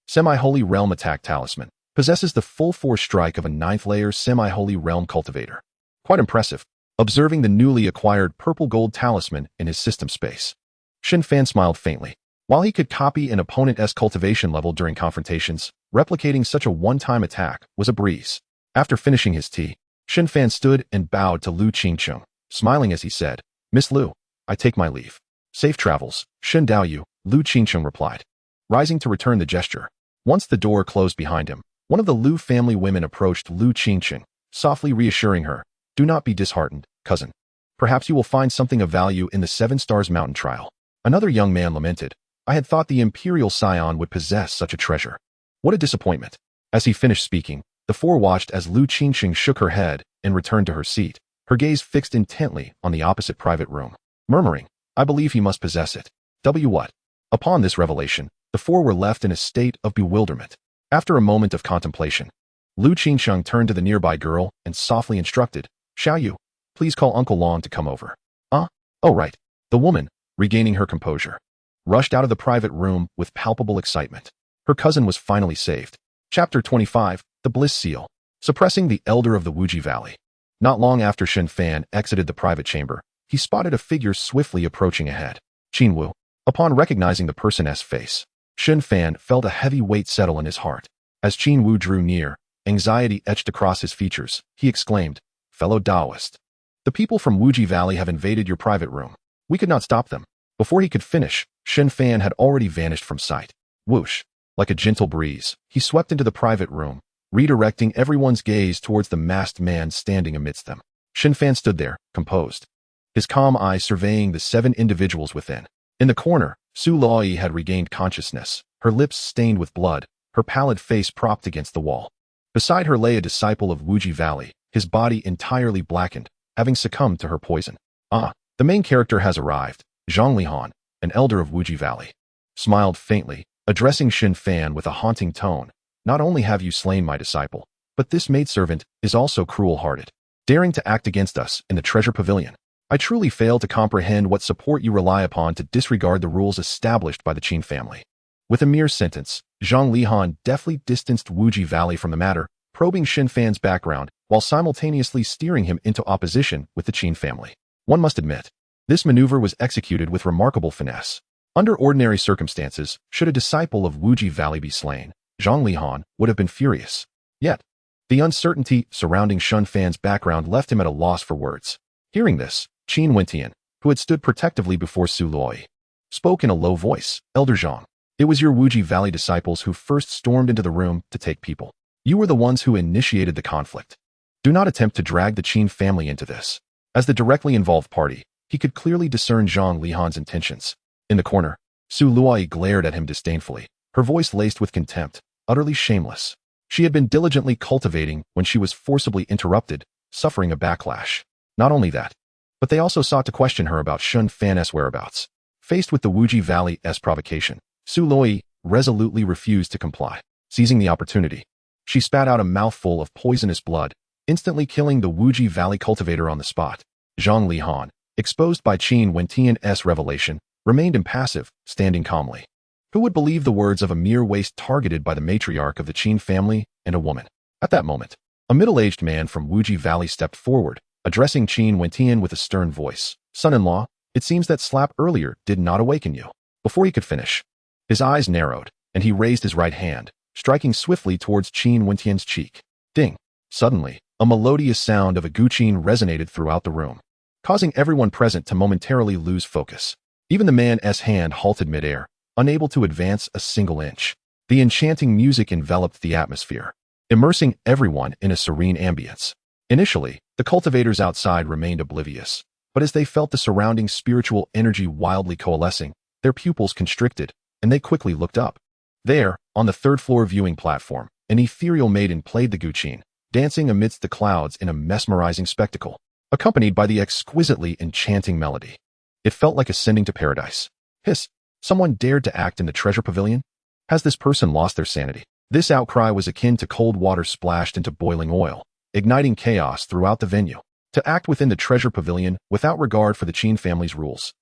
Speaker 1: Semi-holy realm attack talisman possesses the full-force strike of a 9th-layer semi-holy realm cultivator. Quite impressive. Observing the newly acquired purple-gold talisman in his system space, Shen Fan smiled faintly. While he could copy an opponent's cultivation level during confrontations, replicating such a one-time attack was a breeze. After finishing his tea, Shen Fan stood and bowed to Lu Qingqing, smiling as he said, Miss Lu, I take my leave. Safe travels, Shen Daoyu, Lu Qingqing replied, rising to return the gesture. Once the door closed behind him, one of the Lu family women approached Lu Qingqing, softly reassuring her, Do not be disheartened, cousin. Perhaps you will find something of value in the 7 Stars Mountain trial. Another young man lamented, I had thought the imperial scion would possess such a treasure. What a disappointment. As he finished speaking, the four watched as Lu Qingqing shook her head and returned to her seat, her gaze fixed intently on the opposite private room, murmuring, I believe he must possess it. What? Upon this revelation, the four were left in a state of bewilderment. After a moment of contemplation, Lu Qingqing turned to the nearby girl and softly instructed, Xiaoyu, please call Uncle Long to come over. Oh right. The woman, regaining her composure, rushed out of the private room with palpable excitement. Her cousin was finally saved. Chapter 25, The Bliss Seal. Suppressing the elder of the Wuji Valley. Not long after Shen Fan exited the private chamber, he spotted a figure swiftly approaching ahead. Qin Wu. Upon recognizing the person's face, Shen Fan felt a heavy weight settle in his heart. As Qin Wu drew near, anxiety etched across his features, he exclaimed, Fellow Taoist. The people from Wuji Valley have invaded your private room. We could not stop them. Before he could finish, Shen Fan had already vanished from sight. Whoosh. Like a gentle breeze, he swept into the private room, redirecting everyone's gaze towards the masked man standing amidst them. Shen Fan stood there, composed, his calm eyes surveying the 7 individuals within. In the corner, Su Luoyi had regained consciousness, her lips stained with blood, her pallid face propped against the wall. Beside her lay a disciple of Wuji Valley, his body entirely blackened, having succumbed to her poison. The main character has arrived. Zhang Lihan, an elder of Wuji Valley, smiled faintly, addressing Shen Fan with a haunting tone. Not only have you slain my disciple, but this maidservant is also cruel-hearted, daring to act against us in the treasure pavilion. I truly fail to comprehend what support you rely upon to disregard the rules established by the Qin family. With a mere sentence, Zhang Lihan deftly distanced Wuji Valley from the matter, probing Shen Fan's background while simultaneously steering him into opposition with the Qin family. One must admit, this maneuver was executed with remarkable finesse. Under ordinary circumstances, should a disciple of Wuji Valley be slain, Zhang Lihan would have been furious. Yet, the uncertainty surrounding Shen Fan's background left him at a loss for words. Hearing this, Qin Wentian, who had stood protectively before Su Luoyi, spoke in a low voice, Elder Zhang, it was your Wuji Valley disciples who first stormed into the room to take people. You were the ones who initiated the conflict. Do not attempt to drag the Qin family into this. As the directly involved party, he could clearly discern Zhang Lihan's intentions. In the corner, Su Luoyi glared at him disdainfully, her voice laced with contempt, utterly shameless. She had been diligently cultivating when she was forcibly interrupted, suffering a backlash. Not only that, but they also sought to question her about Shen Fan's whereabouts. Faced with the Wuji Valley's provocation, Su Luoyi resolutely refused to comply. Seizing the opportunity, she spat out a mouthful of poisonous blood, instantly killing the Wuji Valley cultivator on the spot. Zhang Lihan, exposed by Qin Wentian's revelation, remained impassive, standing calmly. Who would believe the words of a mere waste targeted by the matriarch of the Qin family and a woman? At that moment, a middle-aged man from Wuji Valley stepped forward, addressing Qin Wentian with a stern voice. Son-in-law, it seems that slap earlier did not awaken you. Before he could finish, his eyes narrowed, and he raised his right hand, striking swiftly towards Qin Wentian's cheek. Ding! Suddenly, a melodious sound of a guqin resonated throughout the room, causing everyone present to momentarily lose focus. Even the man's hand halted midair, unable to advance a single inch. The enchanting music enveloped the atmosphere, immersing everyone in a serene ambience. Initially, the cultivators outside remained oblivious, but as they felt the surrounding spiritual energy wildly coalescing, their pupils constricted, and they quickly looked up. There, on the third-floor viewing platform, an ethereal maiden played the guqin, dancing amidst the clouds in a mesmerizing spectacle, accompanied by the exquisitely enchanting melody. It felt like ascending to paradise. Hiss! Someone dared to act in the treasure pavilion? Has this person lost their sanity? This outcry was akin to cold water splashed into boiling oil, igniting chaos throughout the venue. To act within the treasure pavilion without regard for the Qin family's rules.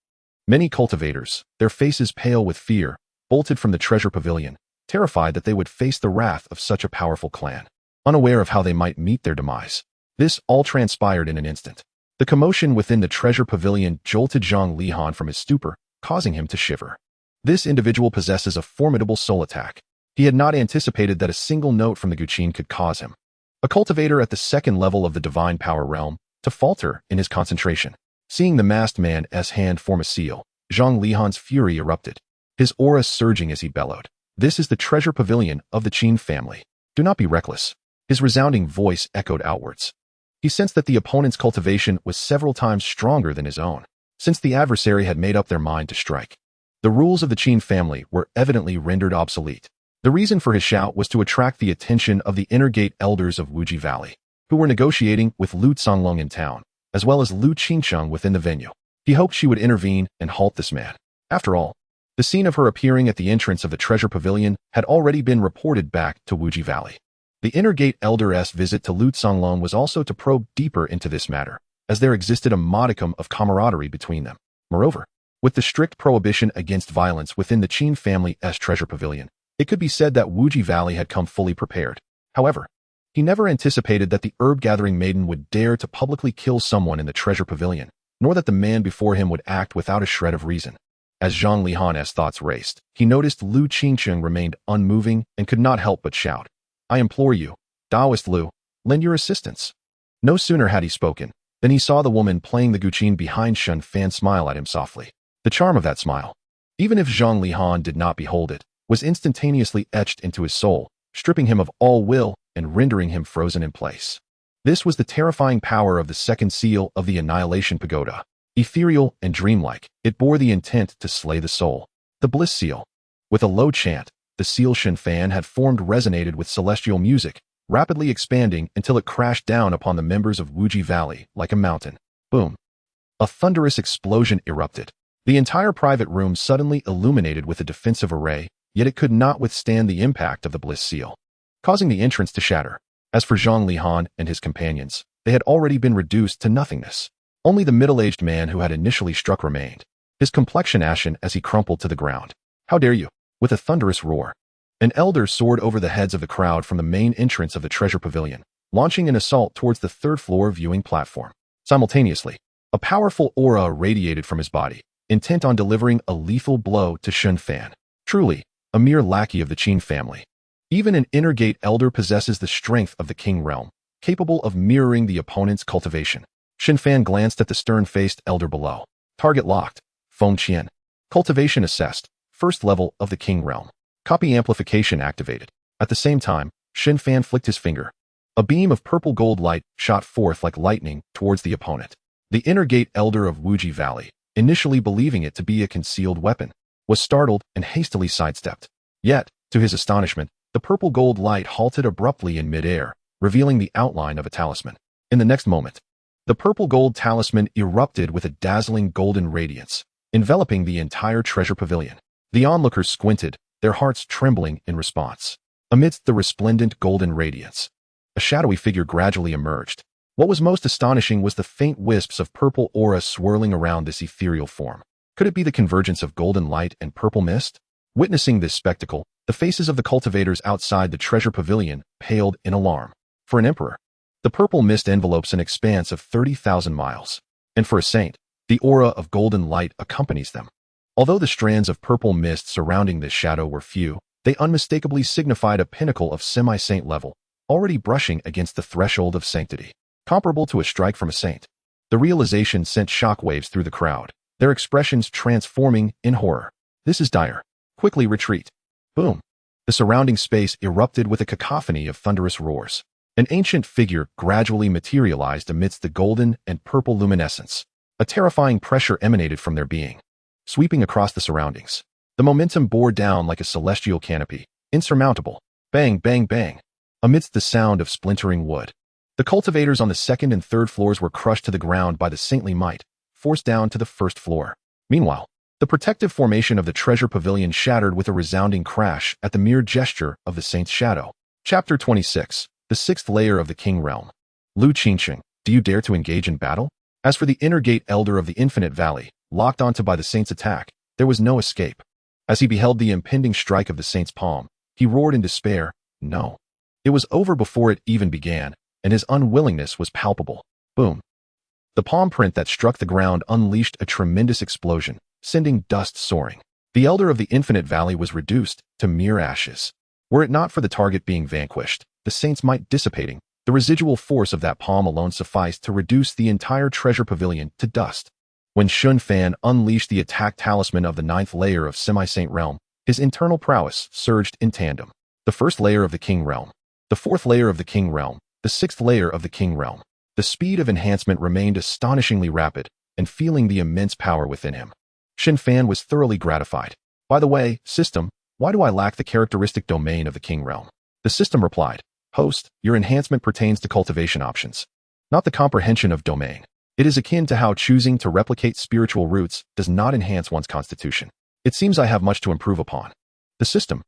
Speaker 1: Many cultivators, their faces pale with fear, bolted from the treasure pavilion, terrified that they would face the wrath of such a powerful clan, unaware of how they might meet their demise. This all transpired in an instant. The commotion within the treasure pavilion jolted Zhang Lihan from his stupor, causing him to shiver. This individual possesses a formidable soul attack. He had not anticipated that a single note from the guqin could cause him, a cultivator at the second level of the divine power realm, to falter in his concentration. Seeing the masked man's hand form a seal, Zhang Lihan's fury erupted, his aura surging as he bellowed. This is the treasure pavilion of the Qin family. Do not be reckless. His resounding voice echoed outwards. He sensed that the opponent's cultivation was several times stronger than his own, since the adversary had made up their mind to strike. The rules of the Qin family were evidently rendered obsolete. The reason for his shout was to attract the attention of the inner gate elders of Wuji Valley, who were negotiating with Lu Songlong in town, as well as Lu Qingsheng within the venue. He hoped she would intervene and halt this man. After all, the scene of her appearing at the entrance of the treasure pavilion had already been reported back to Wuji Valley. The inner gate elder's visit to Lu Songlong was also to probe deeper into this matter, as there existed a modicum of camaraderie between them. Moreover, with the strict prohibition against violence within the Qin family's treasure pavilion, it could be said that Wuji Valley had come fully prepared. However, he never anticipated that the herb-gathering maiden would dare to publicly kill someone in the treasure pavilion, nor that the man before him would act without a shred of reason. As Zhang Lihan's thoughts raced, he noticed Lu Qingsheng remained unmoving and could not help but shout, "I implore you, Taoist Lu, lend your assistance." No sooner had he spoken, than he saw the woman playing the guqin behind Shen Fan smile at him softly. The charm of that smile, even if Zhang Lihan did not behold it, was instantaneously etched into his soul, stripping him of all will and rendering him frozen in place. This was the terrifying power of the second seal of the Annihilation Pagoda. Ethereal and dreamlike, it bore the intent to slay the soul. The Bliss Seal. With a low chant, the seal Shen Fan had formed resonated with celestial music, rapidly expanding until it crashed down upon the members of Wuji Valley like a mountain. Boom. A thunderous explosion erupted. The entire private room suddenly illuminated with a defensive array, yet it could not withstand the impact of the Bliss Seal, causing the entrance to shatter. As for Zhang Lihan and his companions, they had already been reduced to nothingness. Only the middle-aged man who had initially struck remained, his complexion ashen as he crumpled to the ground. "How dare you!" With a thunderous roar, an elder soared over the heads of the crowd from the main entrance of the treasure pavilion, launching an assault towards the third-floor viewing platform. Simultaneously, a powerful aura radiated from his body, intent on delivering a lethal blow to Shen Fan. Truly, a mere lackey of the Qin family. Even an inner gate elder possesses the strength of the king realm, capable of mirroring the opponent's cultivation. Shen Fan glanced at the stern-faced elder below. Target locked. Feng Qian. Cultivation assessed. First level of the king realm. Copy amplification activated. At the same time, Shen Fan flicked his finger. A beam of purple gold light shot forth like lightning towards the opponent. The inner gate elder of Wuji Valley, initially believing it to be a concealed weapon, was startled and hastily sidestepped. Yet, to his astonishment, the purple gold light halted abruptly in midair, revealing the outline of a talisman. In the next moment, the purple gold talisman erupted with a dazzling golden radiance, enveloping the entire treasure pavilion. The onlookers squinted, their hearts trembling in response. Amidst the resplendent golden radiance, a a shadowy figure gradually emerged. What was most astonishing was the faint wisps of purple aura swirling around this ethereal form. Could it be the convergence of golden light and purple mist? Witnessing this spectacle, the faces of the cultivators outside the treasure pavilion paled in alarm. For an emperor, the purple mist envelopes an expanse of 30,000 miles. And for a saint, the aura of golden light accompanies them. Although the strands of purple mist surrounding this shadow were few, they unmistakably signified a pinnacle of semi-saint level, already brushing against the threshold of sanctity, comparable to a strike from a saint. The realization sent shockwaves through the crowd, their expressions transforming in horror. This is dire. Quickly retreat. Boom. The surrounding space erupted with a cacophony of thunderous roars. An ancient figure gradually materialized amidst the golden and purple luminescence. A terrifying pressure emanated from their being, sweeping across the surroundings. The momentum bore down like a celestial canopy, insurmountable. Bang, bang, bang. Amidst the sound of splintering wood, the cultivators on the second and third floors were crushed to the ground by the saintly might, forced down to the first floor. Meanwhile, the protective formation of the treasure pavilion shattered with a resounding crash at the mere gesture of the saint's shadow. Chapter 26. The sixth layer of the King Realm. Lu Qingqing, do you dare to engage in battle? As for the inner gate elder of the Infinite Valley, locked onto by the saint's attack, there was no escape. As he beheld the impending strike of the saint's palm, he roared in despair, no. It was over before it even began, and his unwillingness was palpable. Boom. The palm print that struck the ground unleashed a tremendous explosion, sending dust soaring. The elder of the Infinite Valley was reduced to mere ashes. Were it not for the target being vanquished, the saint's might dissipating, the residual force of that palm alone sufficed to reduce the entire treasure pavilion to dust. When Shen Fan unleashed the attack talisman of the ninth layer of Semi-Saint Realm, his internal prowess surged in tandem. The first layer of the King Realm, the fourth layer of the King Realm, the sixth layer of the King Realm. The speed of enhancement remained astonishingly rapid, and feeling the immense power within him, Shen Fan was thoroughly gratified. By the way, system, why do I lack the characteristic domain of the King Realm? The system replied, host, your enhancement pertains to cultivation options, not the comprehension of domain. It is akin to how choosing to replicate spiritual roots does not enhance one's constitution. It seems I have much to improve upon. The system.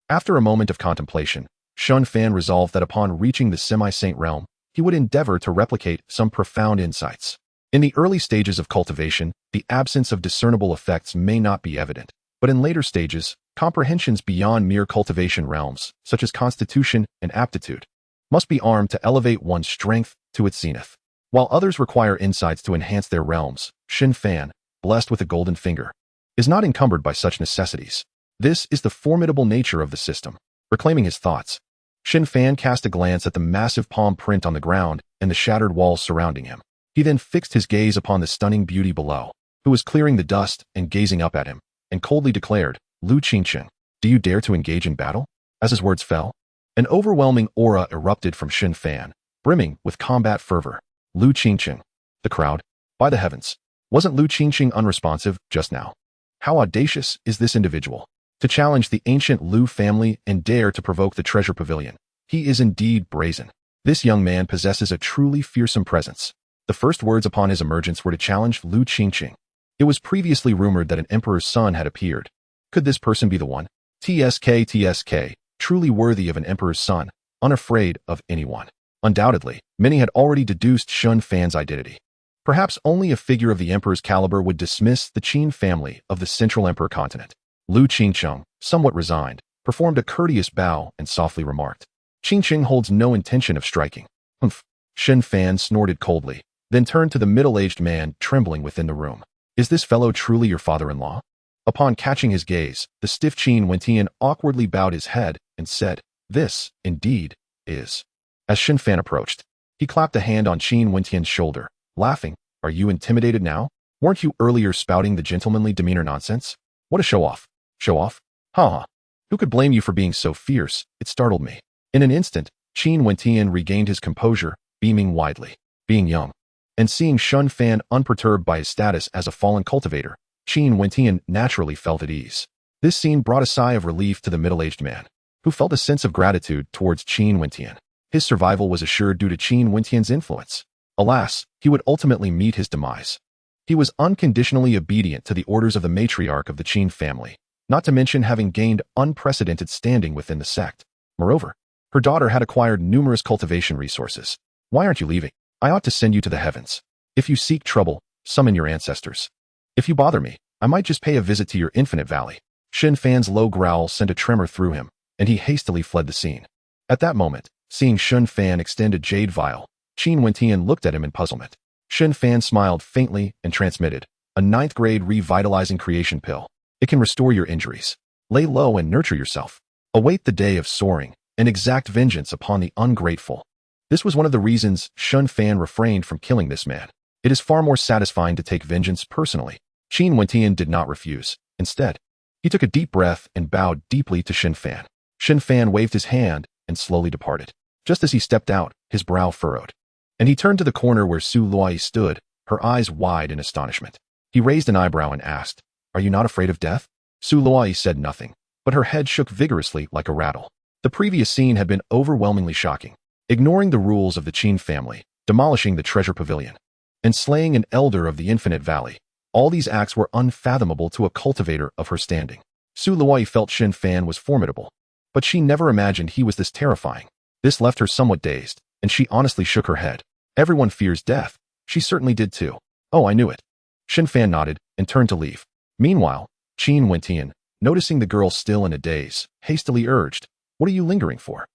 Speaker 1: After a moment of contemplation, Shen Fan resolved that upon reaching the semi-saint realm, he would endeavor to replicate some profound insights. In the early stages of cultivation, the absence of discernible effects may not be evident, but in later stages, comprehensions beyond mere cultivation realms, such as constitution and aptitude, must be armed to elevate one's strength to its zenith. While others require insights to enhance their realms, Shen Fan, blessed with a golden finger, is not encumbered by such necessities. This is the formidable nature of the system. Reclaiming his thoughts, Shen Fan cast a glance at the massive palm print on the ground and the shattered walls surrounding him. He then fixed his gaze upon the stunning beauty below, who was clearing the dust and gazing up at him, and coldly declared, Lu Qingqing, do you dare to engage in battle? As his words fell, an overwhelming aura erupted from Shen Fan, brimming with combat fervor. Lu Qingqing. The crowd. By the heavens. Wasn't Lu Qingqing unresponsive just now? How audacious is this individual? To challenge the ancient Lu family and dare to provoke the treasure pavilion. He is indeed brazen. This young man possesses a truly fearsome presence. The first words upon his emergence were to challenge Lu Qingqing. It was previously rumored that an emperor's son had appeared. Could this person be the one? TSK, truly worthy of an emperor's son, unafraid of anyone. Undoubtedly, many had already deduced Shen Fan's identity. Perhaps only a figure of the emperor's caliber would dismiss the Qin family of the Central Emperor continent. Lu Qingqing, somewhat resigned, performed a courteous bow and softly remarked, Qingqing holds no intention of striking. Humph. Shen Fan snorted coldly, then turned to the middle-aged man trembling within the room. Is this fellow truly your father-in-law? Upon catching his gaze, the stiff Qin Wentian awkwardly bowed his head and said, this, indeed, is. As Shen Fan approached, he clapped a hand on Qin Wentian's shoulder, laughing, are you intimidated now? Weren't you earlier spouting the gentlemanly demeanor nonsense? What a show-off. Show-off? Ha. Who could blame you for being so fierce? It startled me. In an instant, Qin Wentian regained his composure, beaming widely. Being young, and seeing Shen Fan unperturbed by his status as a fallen cultivator, Qin Wentian naturally felt at ease. This scene brought a sigh of relief to the middle-aged man, who felt a sense of gratitude towards Qin Wentian. His survival was assured due to Qin Wentian's influence. Alas, he would ultimately meet his demise. He was unconditionally obedient to the orders of the matriarch of the Qin family, not to mention having gained unprecedented standing within the sect. Moreover, Her daughter had acquired numerous cultivation resources. Why aren't you leaving? I ought to send you to the heavens. If you seek trouble, summon your ancestors. If you bother me, I might just pay a visit to your infinite valley. Shen Fan's low growl sent a tremor through him, and he hastily fled the scene. At that moment, seeing Shen Fan extend a jade vial, Qin Wentian looked at him in puzzlement. Shen Fan smiled faintly and transmitted a 9th-grade revitalizing creation pill. It can restore your injuries. Lay low and nurture yourself. Await the day of soaring and exact vengeance upon the ungrateful. This was one of the reasons Shen Fan refrained from killing this man. It is far more satisfying to take vengeance personally. Qin Wentian did not refuse. Instead, he took a deep breath and bowed deeply to Shen Fan. Shen Fan waved his hand and slowly departed. Just as he stepped out, his brow furrowed, and he turned to the corner where Su Luai stood, her eyes wide in astonishment. He raised an eyebrow and asked, "Are you not afraid of death?" Su Luai said nothing, but her head shook vigorously like a rattle. The previous scene had been overwhelmingly shocking. Ignoring the rules of the Qin family, demolishing the treasure pavilion, and slaying an elder of the infinite valley, all these acts were unfathomable to a cultivator of her standing. Su Luai felt Shen Fan was formidable, but she never imagined he was this terrifying. This left her somewhat dazed, and she honestly shook her head. Everyone fears death. She certainly did too. Oh, I knew it. Shen Fan nodded and turned to leave. Meanwhile, Qin Wentian, noticing the girl still in a daze, hastily urged, "What are you lingering for?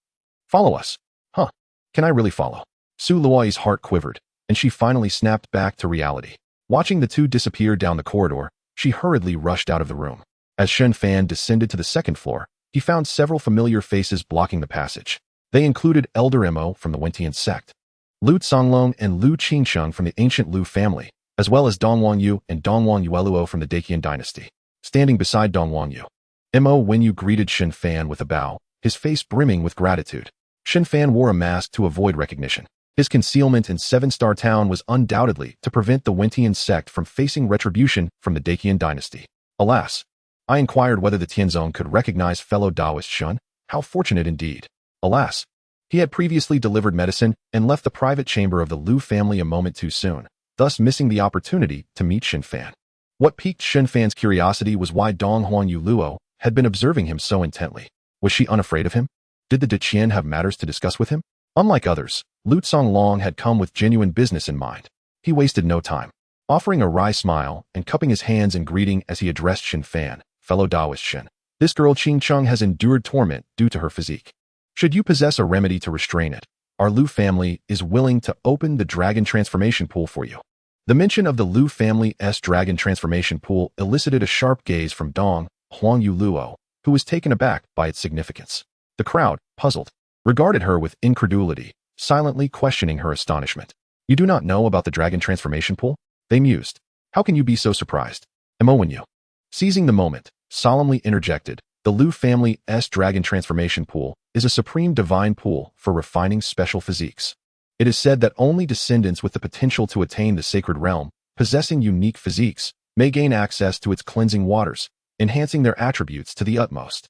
Speaker 1: Follow us." Huh. Can I really follow? Su Luai's heart quivered, and she finally snapped back to reality. Watching the two disappear down the corridor, she hurriedly rushed out of the room. As Shen Fan descended to the second floor, he found several familiar faces blocking the passage. They included Elder Mo from the Wentian sect, Lu Songlong and Lu Qingsheng from the ancient Lu family, as well as Dong Wangyu and Dong Wangyueluo from the Daqian dynasty. Standing beside Dong Wangyu, Mo Wenyu greeted Shen Fan with a bow, his face brimming with gratitude. Shen Fan wore a mask to avoid recognition. His concealment in Seven-Star Town was undoubtedly to prevent the Wentian sect from facing retribution from the Daqian dynasty. Alas, I inquired whether the Tianzong could recognize fellow Taoist Shun. How fortunate indeed. Alas, he had previously delivered medicine and left the private chamber of the Lu family a moment too soon, thus missing the opportunity to meet Shen Fan. What piqued Shen Fan's curiosity was why Dong Wangyueluo had been observing him so intently. Was she unafraid of him? Did the Daqian have matters to discuss with him? Unlike others, Lu Songlong had come with genuine business in mind. He wasted no time, offering a wry smile and cupping his hands in greeting as he addressed Shen Fan, fellow Taoist Shen. This girl Qing Cheng has endured torment due to her physique. Should you possess a remedy to restrain it, our Lu family is willing to open the dragon transformation pool for you. The mention of the Lu family's dragon transformation pool elicited a sharp gaze from Dong Wangyueluo, who was taken aback by its significance. The crowd, puzzled, regarded her with incredulity, silently questioning her astonishment. "You do not know about the dragon transformation pool?" They mused. "How can you be so surprised?" Wenyu, seizing the moment, solemnly interjected, "The Lu family's dragon transformation pool is a supreme divine pool for refining special physiques. It is said that only descendants with the potential to attain the sacred realm, possessing unique physiques, may gain access to its cleansing waters, enhancing their attributes to the utmost."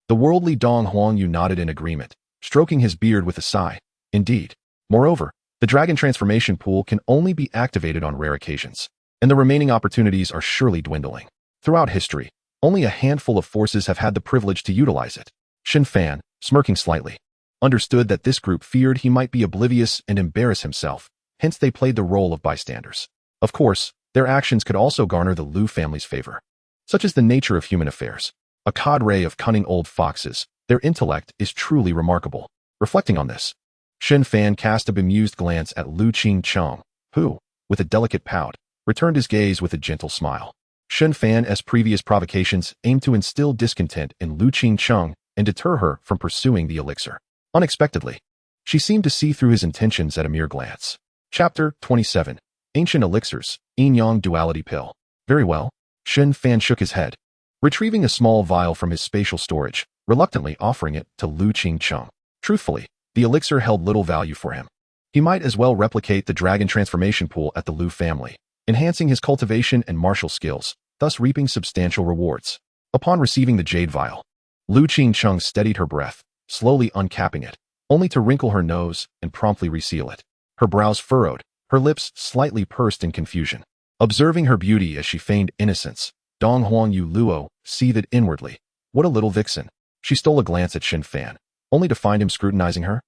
Speaker 1: The worldly Dong Huangyu nodded in agreement, stroking his beard with a sigh. Indeed. Moreover, the dragon transformation pool can only be activated on rare occasions, and the remaining opportunities are surely dwindling. Throughout history, only a handful of forces have had the privilege to utilize it. Shen Fan, smirking slightly, understood that this group feared he might be oblivious and embarrass himself, hence they played the role of bystanders. Of course, their actions could also garner the Lu family's favor. Such is the nature of human affairs. A cadre of cunning old foxes, their intellect is truly remarkable. Reflecting on this, Shen Fan cast a bemused glance at Lu Qingcheng, who, with a delicate pout, returned his gaze with a gentle smile. Shen Fan's previous provocations aimed to instill discontent in Lu Qingcheng and deter her from pursuing the elixir. Unexpectedly, she seemed to see through his intentions at a mere glance. Chapter 27. Ancient Elixirs, Yin-Yang Duality Pill. Very well. Shen Fan shook his head, retrieving a small vial from his spatial storage, reluctantly offering it to Lu Qingcheng. Truthfully, the elixir held little value for him. He might as well replicate the dragon transformation pool at the Lu family, enhancing his cultivation and martial skills, thus reaping substantial rewards. Upon receiving the jade vial, Lu Qingcheng steadied her breath, slowly uncapping it, only to wrinkle her nose and promptly reseal it. Her brows furrowed, her lips slightly pursed in confusion. Observing her beauty as she feigned innocence, Dong Wangyueluo seethed inwardly. What a little vixen. She stole a glance at Shen Fan, only to find him scrutinizing her?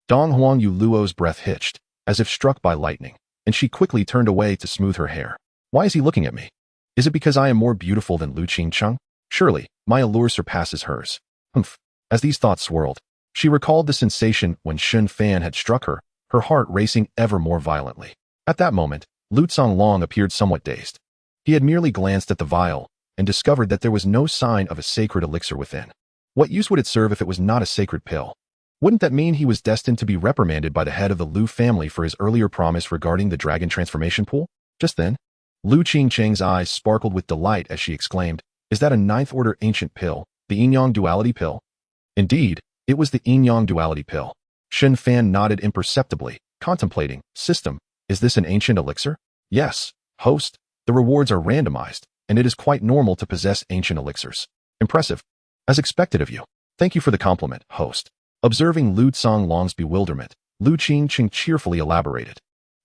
Speaker 1: Dong Huang Yu Luo's breath hitched, as if struck by lightning, and she quickly turned away to smooth her hair. Why is he looking at me? Is it because I am more beautiful than Lu Qingcheng? Surely, my allure surpasses hers. Humph. As these thoughts swirled, she recalled the sensation when Shen Fan had struck her, her heart racing ever more violently. At that moment, Lu Zonglong appeared somewhat dazed. He had merely glanced at the vial and discovered that there was no sign of a sacred elixir within. What use would it serve if it was not a sacred pill? Wouldn't that mean he was destined to be reprimanded by the head of the Lu family for his earlier promise regarding the dragon transformation pool? Just then, Lu Qingcheng's eyes sparkled with delight as she exclaimed, "Is that a ninth-order ancient pill, the yin-yang duality pill?" Indeed, it was the yin-yang duality pill. Shen Fan nodded imperceptibly, contemplating. System, is this an ancient elixir? Yes, host. The rewards are randomized, and it is quite normal to possess ancient elixirs. Impressive. As expected of you. Thank you for the compliment, host. Observing Lu Zonglong's bewilderment, Lu Qingcheng cheerfully elaborated.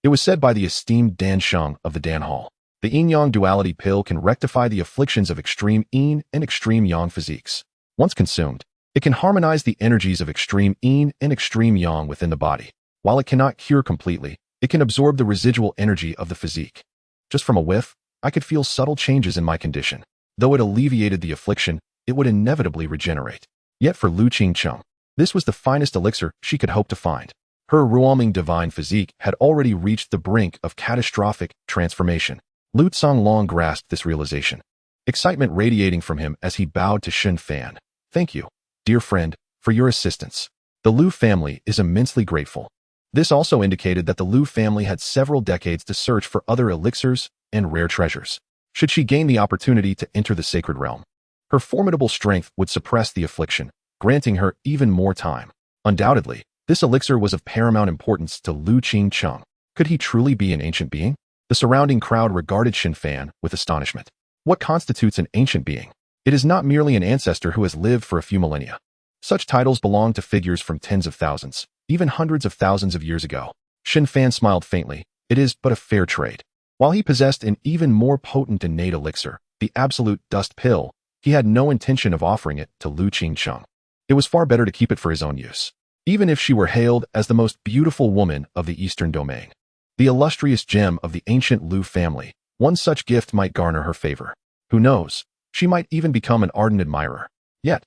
Speaker 1: It was said by the esteemed Dan Sheng of the Dan Hall. The yin-yang duality pill can rectify the afflictions of extreme yin and extreme yang physiques. Once consumed, it can harmonize the energies of extreme yin and extreme yang within the body. While it cannot cure completely, it can absorb the residual energy of the physique. Just from a whiff, I could feel subtle changes in my condition. Though it alleviated the affliction, it would inevitably regenerate. Yet for Lu Qingcheng, this was the finest elixir she could hope to find. Her ruoming divine physique had already reached the brink of catastrophic transformation. Lu Zonglong grasped this realization, excitement radiating from him as he bowed to Shen Fan. Thank you, dear friend, for your assistance. The Lu family is immensely grateful. This also indicated that the Lu family had several decades to search for other elixirs and rare treasures. Should she gain the opportunity to enter the sacred realm, her formidable strength would suppress the affliction, granting her even more time. Undoubtedly, this elixir was of paramount importance to Lu Qingcheng. Could he truly be an ancient being? The surrounding crowd regarded Shen Fan with astonishment. What constitutes an ancient being? It is not merely an ancestor who has lived for a few millennia. Such titles belong to figures from tens of thousands, even hundreds of thousands of years ago. Shen Fan smiled faintly. It is but a fair trade. While he possessed an even more potent innate elixir, the absolute dust pill, he had no intention of offering it to Lu Qingcheng. It was far better to keep it for his own use. Even if she were hailed as the most beautiful woman of the Eastern Domain, the illustrious gem of the ancient Lu family, one such gift might garner her favor. Who knows? She might even become an ardent admirer. Yet,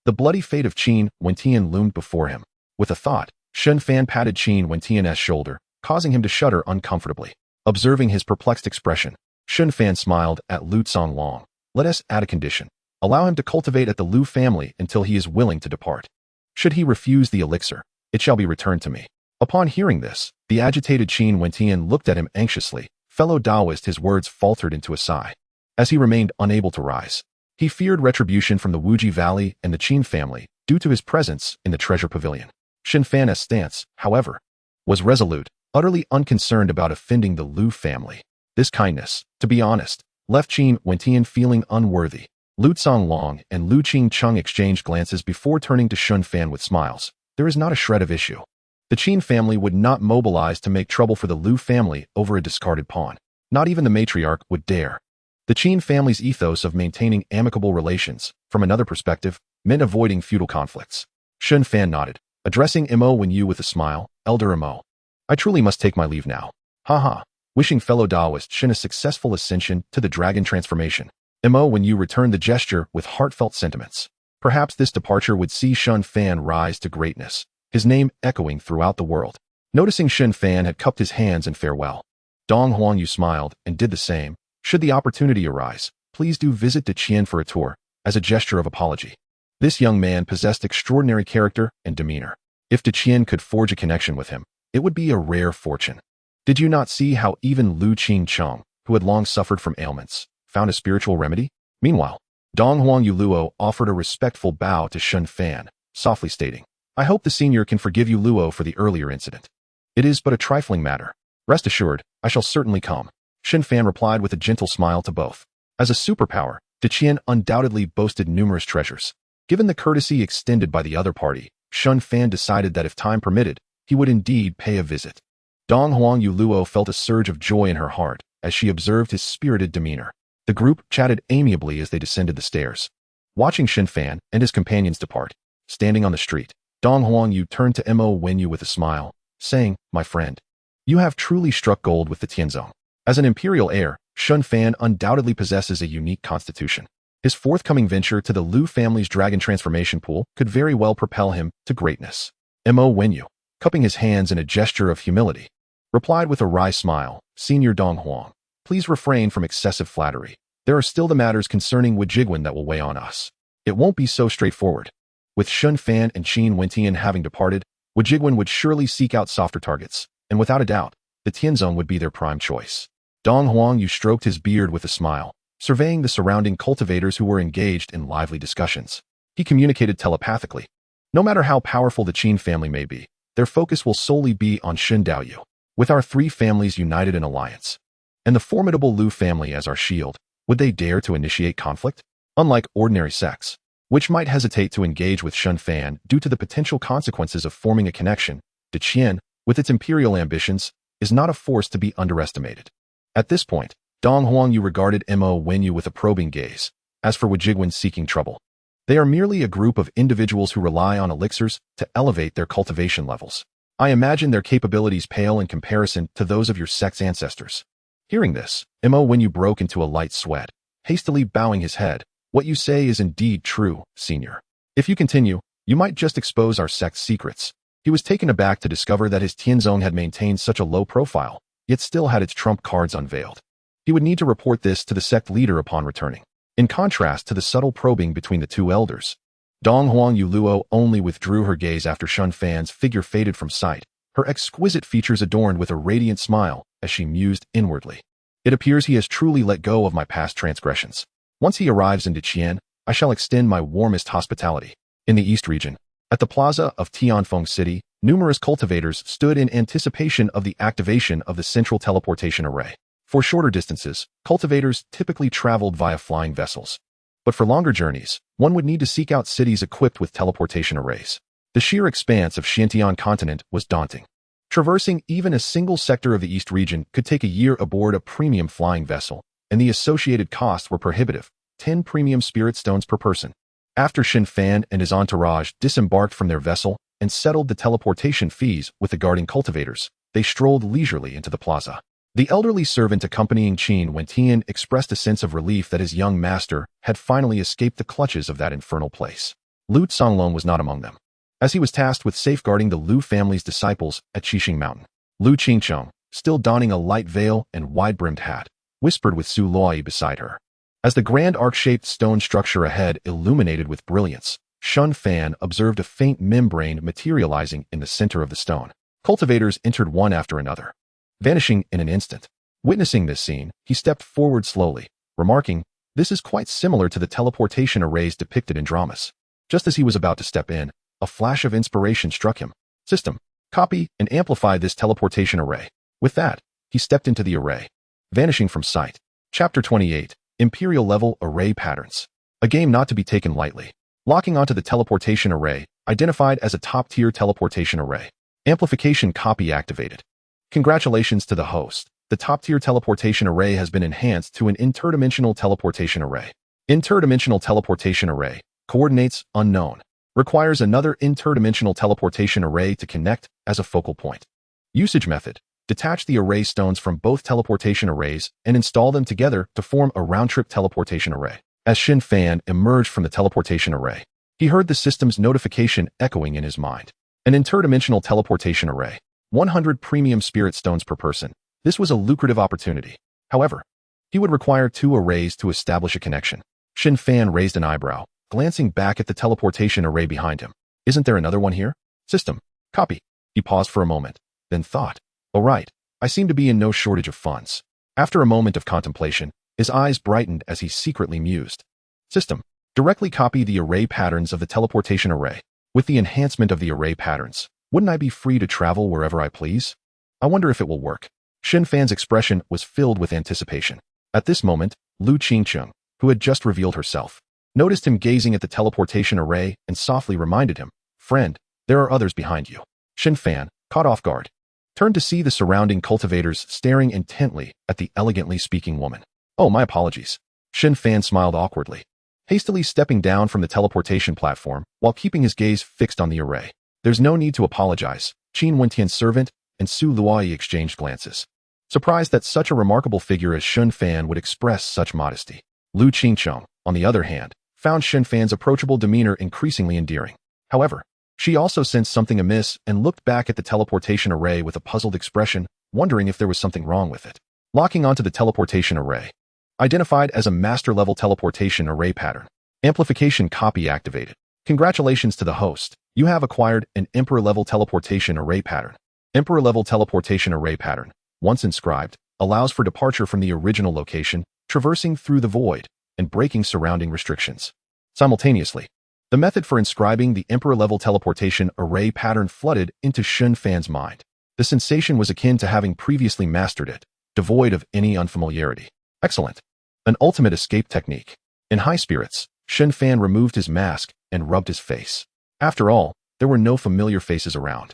Speaker 1: the bloody fate of Qin Wentian loomed before him. With a thought, Shen Fan patted Qin Wentian's shoulder, causing him to shudder uncomfortably. Observing his perplexed expression, Shen Fan smiled at Lu Zonglong. Let us add a condition. Allow him to cultivate at the Lu family until he is willing to depart. Should he refuse the elixir, it shall be returned to me. Upon hearing this, the agitated Qin Wentian looked at him anxiously. Fellow Taoist, his words faltered into a sigh. As he remained unable to rise, he feared retribution from the Wuji Valley and the Qin family due to his presence in the treasure pavilion. Shen Fan's stance, however, was resolute, utterly unconcerned about offending the Lu family. This kindness, to be honest, left Qin Wentian feeling unworthy. Lu Zonglong and Lu Qingcheng exchanged glances before turning to Shen Fan with smiles. There is not a shred of issue. The Qin family would not mobilize to make trouble for the Lu family over a discarded pawn. Not even the matriarch would dare. The Qin family's ethos of maintaining amicable relations, from another perspective, meant avoiding feudal conflicts. Shen Fan nodded, addressing Mo Wenyu with a smile. Elder Mo, I truly must take my leave now. Haha. Wishing fellow Taoist Shen a successful ascension to the dragon transformation. Mo Wenyu returned the gesture with heartfelt sentiments. Perhaps this departure would see Shen Fan rise to greatness, his name echoing throughout the world. Noticing Shen Fan had cupped his hands in farewell, Dong Huangyu smiled and did the same. Should the opportunity arise, please do visit Deqian for a tour, as a gesture of apology. This young man possessed extraordinary character and demeanor. If Deqian could forge a connection with him, it would be a rare fortune. Did you not see how even Lu Qingcheng, who had long suffered from ailments, found a spiritual remedy? Meanwhile, Dong Huangyu Luo offered a respectful bow to Shen Fan, softly stating, I hope the senior can forgive you Luo for the earlier incident. It is but a trifling matter. Rest assured, I shall certainly come. Shen Fan replied with a gentle smile to both. As a superpower, Deqian undoubtedly boasted numerous treasures. Given the courtesy extended by the other party, Shen Fan decided that if time permitted, he would indeed pay a visit. Dong Huangyu Luo felt a surge of joy in her heart as she observed his spirited demeanor. The group chatted amiably as they descended the stairs. Watching Shen Fan and his companions depart, standing on the street, Dong Huangyu turned to Mo Wenyu with a smile, saying, "My friend, you have truly struck gold with the Tianzong. As an imperial heir, Shen Fan undoubtedly possesses a unique constitution. His forthcoming venture to the Liu family's dragon transformation pool could very well propel him to greatness." Mo Wenyu, cupping his hands in a gesture of humility, replied with a wry smile, "Senior Dong Huang, please refrain from excessive flattery. There are still the matters concerning Wujigwen that will weigh on us. It won't be so straightforward. With Shen Fan and Qin Wentian having departed, Wujigwen would surely seek out softer targets, and without a doubt, the Tianzong would be their prime choice." Dong Huangyu stroked his beard with a smile, surveying the surrounding cultivators who were engaged in lively discussions. He communicated telepathically. No matter how powerful the Qin family may be, their focus will solely be on Shen Daoyu. With our three families united in alliance, and the formidable Liu family as our shield, would they dare to initiate conflict? Unlike ordinary sects, which might hesitate to engage with Shen Fan due to the potential consequences of forming a connection, the Qian, with its imperial ambitions, is not a force to be underestimated. At this point, Dong Huangyu regarded Mo Wenyu with a probing gaze. As for Wujigwen seeking trouble, they are merely a group of individuals who rely on elixirs to elevate their cultivation levels. I imagine their capabilities pale in comparison to those of your sect's ancestors. Hearing this, Mo Wenyu broke into a light sweat, hastily bowing his head. "What you say is indeed true, senior. If you continue, you might just expose our sect's secrets." He was taken aback to discover that his Tianzong had maintained such a low profile, yet still had its trump cards unveiled. He would need to report this to the sect leader upon returning. In contrast to the subtle probing between the two elders, Dong Huangyu Luo only withdrew her gaze after Shen Fan's figure faded from sight, her exquisite features adorned with a radiant smile as she mused inwardly. "It appears he has truly let go of my past transgressions. Once he arrives into Qian, I shall extend my warmest hospitality." In the East region, at the plaza of Tianfeng City, numerous cultivators stood in anticipation of the activation of the central teleportation array. For shorter distances, cultivators typically traveled via flying vessels. But for longer journeys, one would need to seek out cities equipped with teleportation arrays. The sheer expanse of Xiantian continent was daunting. Traversing even a single sector of the East region could take a year aboard a premium flying vessel, and the associated costs were prohibitive, 10 premium spirit stones per person. After Shen Fan and his entourage disembarked from their vessel and settled the teleportation fees with the guarding cultivators, they strolled leisurely into the plaza. The elderly servant accompanying Qin Wentian expressed a sense of relief that his young master had finally escaped the clutches of that infernal place. Lu Songlong was not among them, as he was tasked with safeguarding the Liu family's disciples at Qixing Mountain. Lu Qingcheng, still donning a light veil and wide-brimmed hat, whispered with Su Luoyi beside her. As the grand arc-shaped stone structure ahead illuminated with brilliance, Shen Fan observed a faint membrane materializing in the center of the stone. Cultivators entered one after another, vanishing in an instant. Witnessing this scene, he stepped forward slowly, remarking, "This is quite similar to the teleportation arrays depicted in dramas." Just as he was about to step in, a flash of inspiration struck him. "System, copy and amplify this teleportation array." With that, he stepped into the array, vanishing from sight. Chapter 28, Imperial Level Array Patterns. A game not to be taken lightly. Locking onto the teleportation array, identified as a top-tier teleportation array. Amplification copy activated. Congratulations to the host. The top-tier teleportation array has been enhanced to an interdimensional teleportation array. Interdimensional teleportation array. Coordinates unknown. Requires another interdimensional teleportation array to connect as a focal point. Usage method. Detach the array stones from both teleportation arrays and install them together to form a round-trip teleportation array. As Shen Fan emerged from the teleportation array, he heard the system's notification echoing in his mind. An interdimensional teleportation array. 100 premium spirit stones per person. This was a lucrative opportunity. However, he would require 2 arrays to establish a connection. Shen Fan raised an eyebrow, glancing back at the teleportation array behind him. "Isn't there another one here?" "System, copy." He paused for a moment, then thought, "Oh right, I seem to be in no shortage of funds." After a moment of contemplation, his eyes brightened as he secretly mused. "System, directly copy the array patterns of the teleportation array. With the enhancement of the array patterns, wouldn't I be free to travel wherever I please? I wonder if it will work." Shen Fan's expression was filled with anticipation. At this moment, Lu Qingcheng, who had just revealed herself, noticed him gazing at the teleportation array and softly reminded him, "Friend, there are others behind you." Shen Fan, caught off guard, turned to see the surrounding cultivators staring intently at the elegantly speaking woman. "Oh, my apologies." Shen Fan smiled awkwardly, hastily stepping down from the teleportation platform while keeping his gaze fixed on the array. There's no need to apologize. Qin Wentian's servant and Su Luai exchanged glances, surprised that such a remarkable figure as Shen Fan would express such modesty. Lu Qingcheng, on the other hand, found Shen Fan's approachable demeanor increasingly endearing. However, she also sensed something amiss and looked back at the teleportation array with a puzzled expression, wondering if there was something wrong with it. Locking onto the teleportation array. Identified as a master-level teleportation array pattern. Amplification copy activated. Congratulations to the host. You have acquired an Emperor-level teleportation array pattern. Emperor-level teleportation array pattern, once inscribed, allows for departure from the original location, traversing through the void, and breaking surrounding restrictions. Simultaneously, the method for inscribing the Emperor-level teleportation array pattern flooded into Shen Fan's mind. The sensation was akin to having previously mastered it, devoid of any unfamiliarity. Excellent. An ultimate escape technique. In high spirits, Shen Fan removed his mask and rubbed his face. After all, there were no familiar faces around,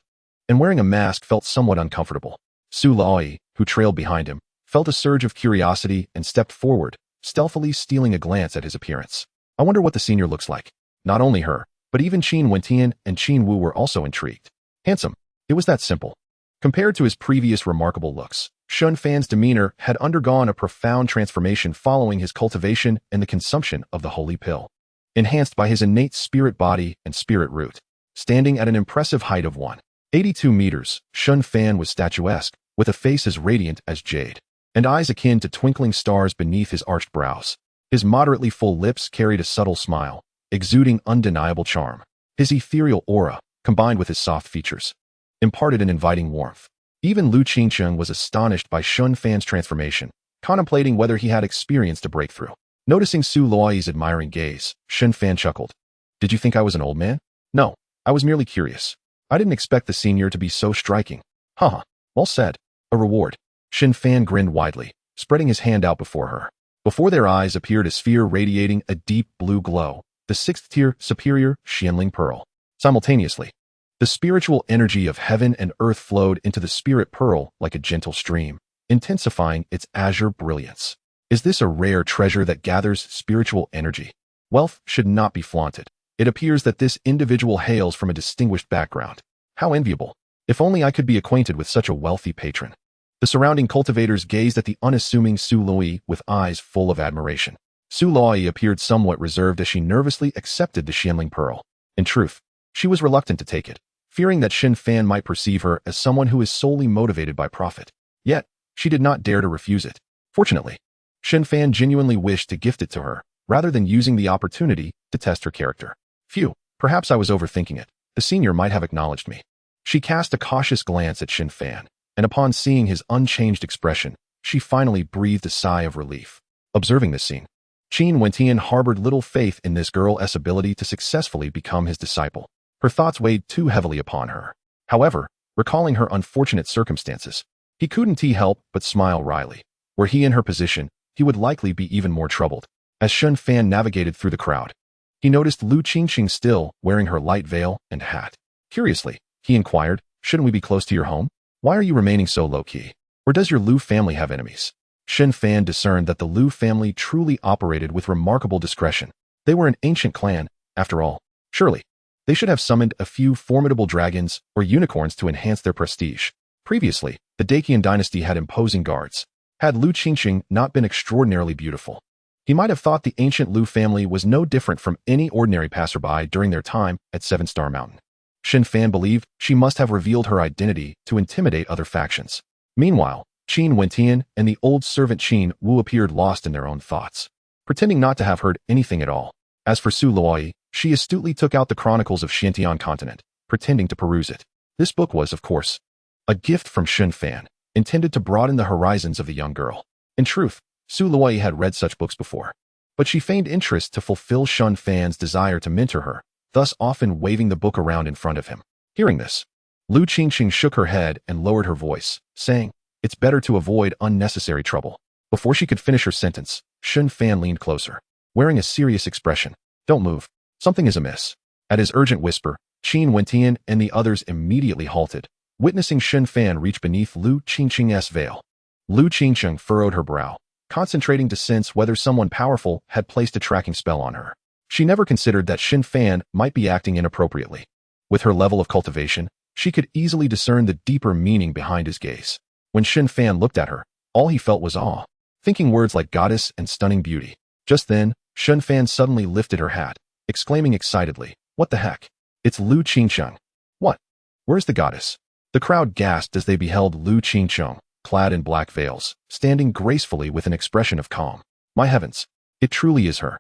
Speaker 1: and wearing a mask felt somewhat uncomfortable. Su Laoi, who trailed behind him, felt a surge of curiosity and stepped forward, stealthily stealing a glance at his appearance. I wonder what the senior looks like. Not only her, but even Qin Wentian and Qin Wu were also intrigued. Handsome. It was that simple. Compared to his previous remarkable looks, Shen Fan's demeanor had undergone a profound transformation following his cultivation and the consumption of the holy pill, enhanced by his innate spirit body and spirit root. Standing at an impressive height of 182 meters, Shen Fan was statuesque, with a face as radiant as jade, and eyes akin to twinkling stars beneath his arched brows. His moderately full lips carried a subtle smile, exuding undeniable charm. His ethereal aura, combined with his soft features, imparted an inviting warmth. Even Lu Qingcheng was astonished by Shen Fan's transformation, contemplating whether he had experienced a breakthrough. Noticing Su Luoi's admiring gaze, Shen Fan chuckled. Did you think I was an old man? No, I was merely curious. I didn't expect the senior to be so striking. Haha, well said. A reward. Shen Fan grinned widely, spreading his hand out before her. Before their eyes appeared a sphere radiating a deep blue glow, the sixth-tier superior Xianling pearl. Simultaneously, the spiritual energy of heaven and earth flowed into the spirit pearl like a gentle stream, intensifying its azure brilliance. Is this a rare treasure that gathers spiritual energy? Wealth should not be flaunted. It appears that this individual hails from a distinguished background. How enviable. If only I could be acquainted with such a wealthy patron. The surrounding cultivators gazed at the unassuming Su Lui with eyes full of admiration. Su Lui appeared somewhat reserved as she nervously accepted the Xianling pearl. In truth, she was reluctant to take it, fearing that Shen Fan might perceive her as someone who is solely motivated by profit. Yet, she did not dare to refuse it. Fortunately, Shen Fan genuinely wished to gift it to her, rather than using the opportunity to test her character. Phew, perhaps I was overthinking it. The senior might have acknowledged me. She cast a cautious glance at Shen Fan, and upon seeing his unchanged expression, she finally breathed a sigh of relief. Observing this scene, Qin Wentian harbored little faith in this girl's ability to successfully become his disciple. Her thoughts weighed too heavily upon her. However, recalling her unfortunate circumstances, he couldn't help but smile wryly. Were he in her position, he would likely be even more troubled. As Shen Fan navigated through the crowd, he noticed Lu Qingqing still wearing her light veil and hat. Curiously, he inquired, shouldn't we be close to your home? Why are you remaining so low-key? Or does your Lu family have enemies? Shen Fan discerned that the Lu family truly operated with remarkable discretion. They were an ancient clan, after all. Surely, they should have summoned a few formidable dragons or unicorns to enhance their prestige. Previously, the Dacian dynasty had imposing guards. Had Lu Qingqing not been extraordinarily beautiful, he might have thought the ancient Lu family was no different from any ordinary passerby during their time at Seven Star Mountain. Shen Fan believed she must have revealed her identity to intimidate other factions. Meanwhile, Qin Wentian and the old servant Qin Wu appeared lost in their own thoughts, pretending not to have heard anything at all. As for Su Luoi, she astutely took out the Chronicles of Xiantian Continent, pretending to peruse it. This book was, of course, a gift from Shen Fan, intended to broaden the horizons of the young girl. In truth, Su Luoi had read such books before, but she feigned interest to fulfill Shen Fan's desire to mentor her, thus often waving the book around in front of him. Hearing this, Lu Qingqing shook her head and lowered her voice, saying, "It's better to avoid unnecessary trouble." Before she could finish her sentence, Shen Fan leaned closer, wearing a serious expression. "Don't move. Something is amiss." At his urgent whisper, Qin Wentian and the others immediately halted, witnessing Shen Fan reach beneath Lu Qingqing's veil. Lu Qingqing furrowed her brow, concentrating to sense whether someone powerful had placed a tracking spell on her. She never considered that Shen Fan might be acting inappropriately. With her level of cultivation, she could easily discern the deeper meaning behind his gaze. When Shen Fan looked at her, all he felt was awe, thinking words like goddess and stunning beauty. Just then, Shen Fan suddenly lifted her hat, exclaiming excitedly, "What the heck? It's Lu Qingcheng." "What? Where's the goddess?" The crowd gasped as they beheld Lu Qingcheng, clad in black veils, standing gracefully with an expression of calm. My heavens, it truly is her.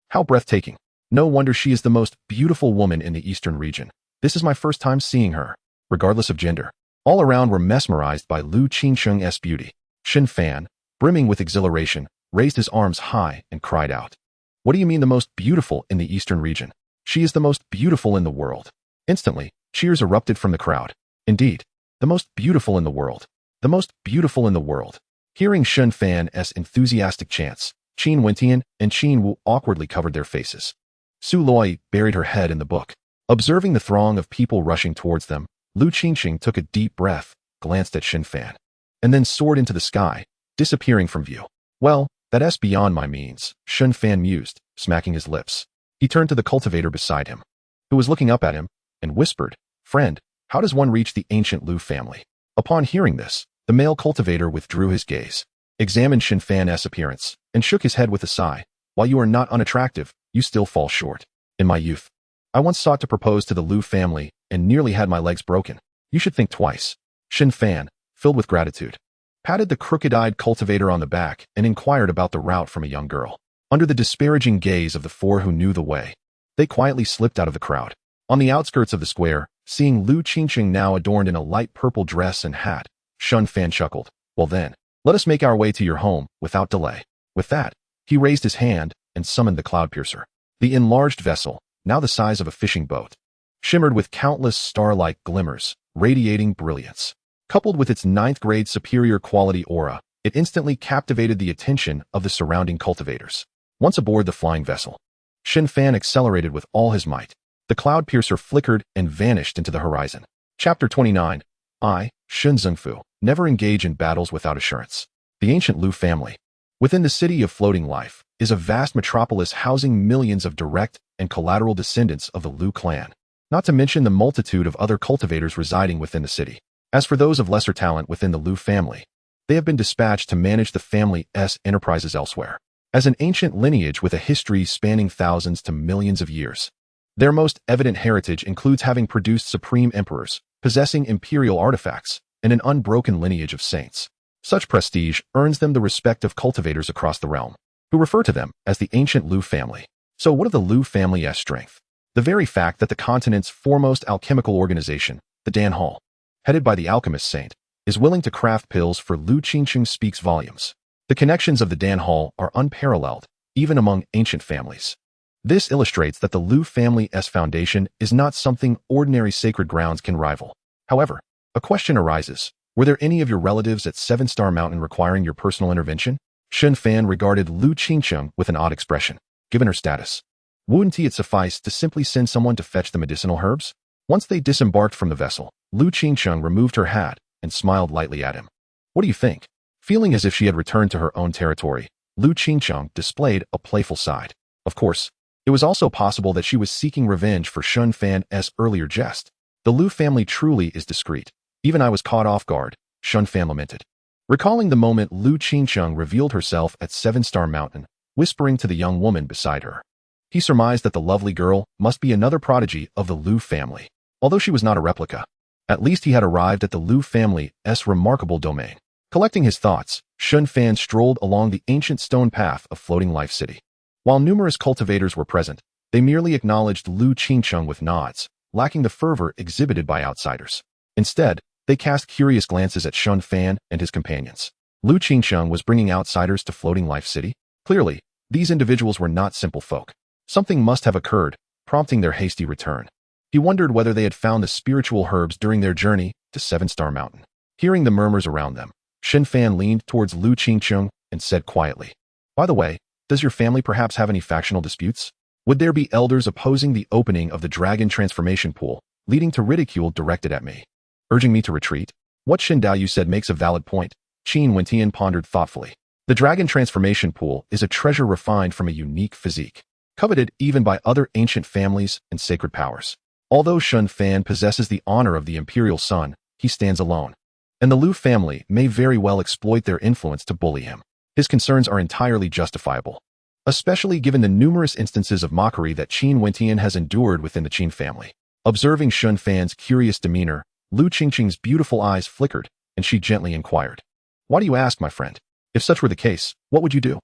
Speaker 1: How breathtaking. No wonder she is the most beautiful woman in the eastern region. This is my first time seeing her, regardless of gender. All around were mesmerized by Lu Qingcheng's beauty. Shen Fan, brimming with exhilaration, raised his arms high and cried out, "What do you mean the most beautiful in the eastern region? She is the most beautiful in the world." Instantly, cheers erupted from the crowd. Indeed, the most beautiful in the world. The most beautiful in the world. Hearing Shen Fan's enthusiastic chants, Qin Wentian and Qin Wu awkwardly covered their faces. Su Loi buried her head in the book. Observing the throng of people rushing towards them, Lu Qingcheng took a deep breath, glanced at Shen Fan, and then soared into the sky, disappearing from view. Well, that's beyond my means, Shen Fan mused, smacking his lips. He turned to the cultivator beside him, who was looking up at him, and whispered, "Friend, how does one reach the ancient Lu family?" Upon hearing this, the male cultivator withdrew his gaze, examined Shen Fan's appearance, and shook his head with a sigh. "While you are not unattractive, you still fall short. In my youth, I once sought to propose to the Lu family and nearly had my legs broken. You should think twice." Shen Fan, filled with gratitude, patted the crooked-eyed cultivator on the back and inquired about the route from a young girl. Under the disparaging gaze of the four who knew the way, they quietly slipped out of the crowd. On the outskirts of the square, seeing Lu Qingcheng now adorned in a light purple dress and hat, Shen Fan chuckled. "Well then, let us make our way to your home without delay." With that, he raised his hand and summoned the cloud piercer. The enlarged vessel, now the size of a fishing boat, shimmered with countless star-like glimmers, radiating brilliance. Coupled with its ninth-grade superior quality aura, it instantly captivated the attention of the surrounding cultivators. Once aboard the flying vessel, Shen Fan accelerated with all his might. The cloud piercer flickered and vanished into the horizon. Chapter 29. I, Shun Zengfu, never engage in battles without assurance. The ancient Lu family, within the city of floating life, is a vast metropolis housing millions of direct and collateral descendants of the Lu clan, not to mention the multitude of other cultivators residing within the city. As for those of lesser talent within the Lu family, they have been dispatched to manage the family's enterprises elsewhere. As an ancient lineage with a history spanning thousands to millions of years, their most evident heritage includes having produced supreme emperors, possessing imperial artifacts, and an unbroken lineage of saints. Such prestige earns them the respect of cultivators across the realm, who refer to them as the ancient Lu family. So what of the Lu family's strength? The very fact that the continent's foremost alchemical organization, the Dan Hall, headed by the alchemist saint, is willing to craft pills for Lu Qingcheng speaks volumes. The connections of the Dan Hall are unparalleled, even among ancient families. This illustrates that the Lu family's foundation is not something ordinary sacred grounds can rival. However, a question arises. Were there any of your relatives at 7-Star Mountain requiring your personal intervention? Shen Fan regarded Lu Qingcheng with an odd expression. Given her status, wouldn't it suffice to simply send someone to fetch the medicinal herbs? Once they disembarked from the vessel, Lu Qingcheng removed her hat and smiled lightly at him. What do you think? Feeling as if she had returned to her own territory, Lu Qingcheng displayed a playful side. Of course, it was also possible that she was seeking revenge for Shen Fan's earlier jest. The Lu family truly is discreet. Even I was caught off guard, Shen Fan lamented. Recalling the moment Lu Qingcheng revealed herself at 7-Star Mountain, whispering to the young woman beside her, he surmised that the lovely girl must be another prodigy of the Lu family. Although she was not a replica, at least he had arrived at the Lu family's remarkable domain. Collecting his thoughts, Shen Fan strolled along the ancient stone path of Floating Life City. While numerous cultivators were present, they merely acknowledged Lu Qingcheng with nods, lacking the fervor exhibited by outsiders. Instead, they cast curious glances at Shen Fan and his companions. Lu Qingcheng was bringing outsiders to Floating Life City? Clearly, these individuals were not simple folk. Something must have occurred, prompting their hasty return. He wondered whether they had found the spiritual herbs during their journey to 7-Star Mountain. Hearing the murmurs around them, Shen Fan leaned towards Lu Qingcheng and said quietly, "By the way, does your family perhaps have any factional disputes? Would there be elders opposing the opening of the dragon transformation pool, leading to ridicule directed at me? Urging me to retreat? What Shen Daoyu said makes a valid point." Qin Wentian pondered thoughtfully. The dragon transformation pool is a treasure refined from a unique physique, coveted even by other ancient families and sacred powers. Although Shen Fan possesses the honor of the imperial son, he stands alone. And the Lu family may very well exploit their influence to bully him. His concerns are entirely justifiable, especially given the numerous instances of mockery that Qin Wentian has endured within the Qin family. Observing Shen Fan's curious demeanor, Lu Qingqing's beautiful eyes flickered, and she gently inquired, "Why do you ask, my friend? If such were the case, what would you do?"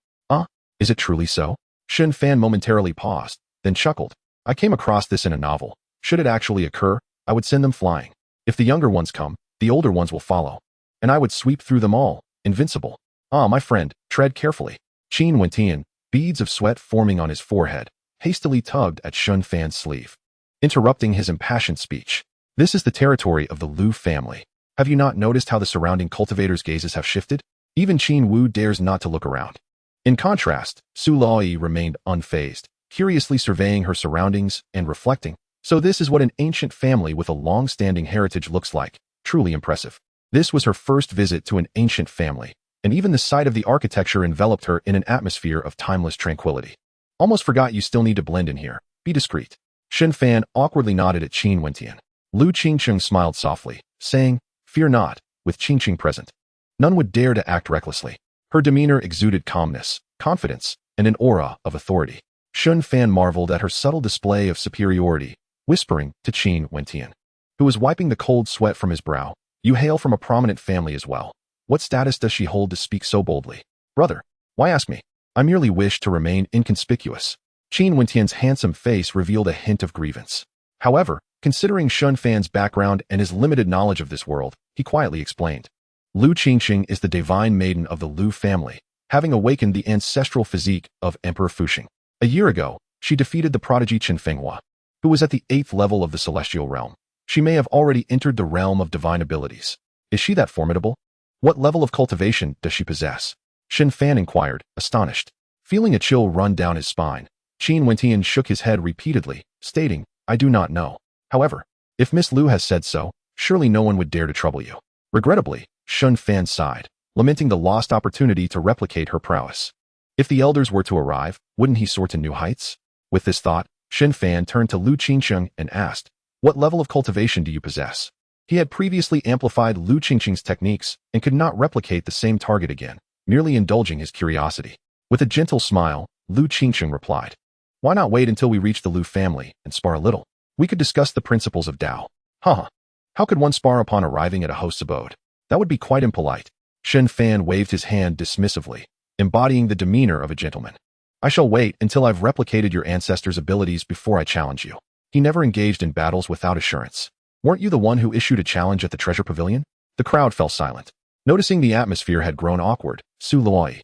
Speaker 1: Is it truly so?" Shen Fan momentarily paused, then chuckled. "I came across this in a novel. Should it actually occur, I would send them flying. If the younger ones come, the older ones will follow. And I would sweep through them all, invincible." My friend, tread carefully." Qin Wentian, beads of sweat forming on his forehead, hastily tugged at Shen Fan's sleeve, interrupting his impassioned speech. "This is the territory of the Lu family. Have you not noticed how the surrounding cultivators' gazes have shifted? Even Qin Wu dares not to look around." In contrast, Su Luoyi remained unfazed, curiously surveying her surroundings and reflecting, "So this is what an ancient family with a long-standing heritage looks like. Truly impressive." This was her first visit to an ancient family, and even the sight of the architecture enveloped her in an atmosphere of timeless tranquility. "Almost forgot you still need to blend in here. Be discreet." Shen Fan awkwardly nodded at Qin Wentian. Lu Qingqing smiled softly, saying, "Fear not, with Qingqing present. None would dare to act recklessly." Her demeanor exuded calmness, confidence, and an aura of authority. Shen Fan marveled at her subtle display of superiority, whispering to Qin Wentian, who was wiping the cold sweat from his brow, "You hail from a prominent family as well. What status does she hold to speak so boldly?" "Brother, why ask me? I merely wish to remain inconspicuous." Qin Wentian's handsome face revealed a hint of grievance. However, considering Shen Fan's background and his limited knowledge of this world, he quietly explained, "Lu Qingqing is the divine maiden of the Lu family, having awakened the ancestral physique of Emperor Fuxing. A year ago, she defeated the prodigy Chen Fenghua, who was at the 8th level of the celestial realm. She may have already entered the realm of divine abilities. Is she that formidable? What level of cultivation does she possess?" Shen Fan inquired, astonished. Feeling a chill run down his spine, Qin Wentian shook his head repeatedly, stating, "I do not know. However, if Miss Lu has said so, surely no one would dare to trouble you." Regrettably, Shen Fan sighed, lamenting the lost opportunity to replicate her prowess. If the elders were to arrive, wouldn't he soar to new heights? With this thought, Shen Fan turned to Lu Qingqing and asked, "What level of cultivation do you possess?" He had previously amplified Lu Qingqing's techniques and could not replicate the same target again, merely indulging his curiosity. With a gentle smile, Lu Qingqing replied, "Why not wait until we reach the Lu family and spar a little? We could discuss the principles of Tao." How could one spar upon arriving at a host's abode? That would be quite impolite." Shen Fan waved his hand dismissively, embodying the demeanor of a gentleman. "I shall wait until I've replicated your ancestors' abilities before I challenge you." He never engaged in battles without assurance. "Weren't you the one who issued a challenge at the treasure pavilion?" The crowd fell silent. Noticing the atmosphere had grown awkward, Su Luoyi,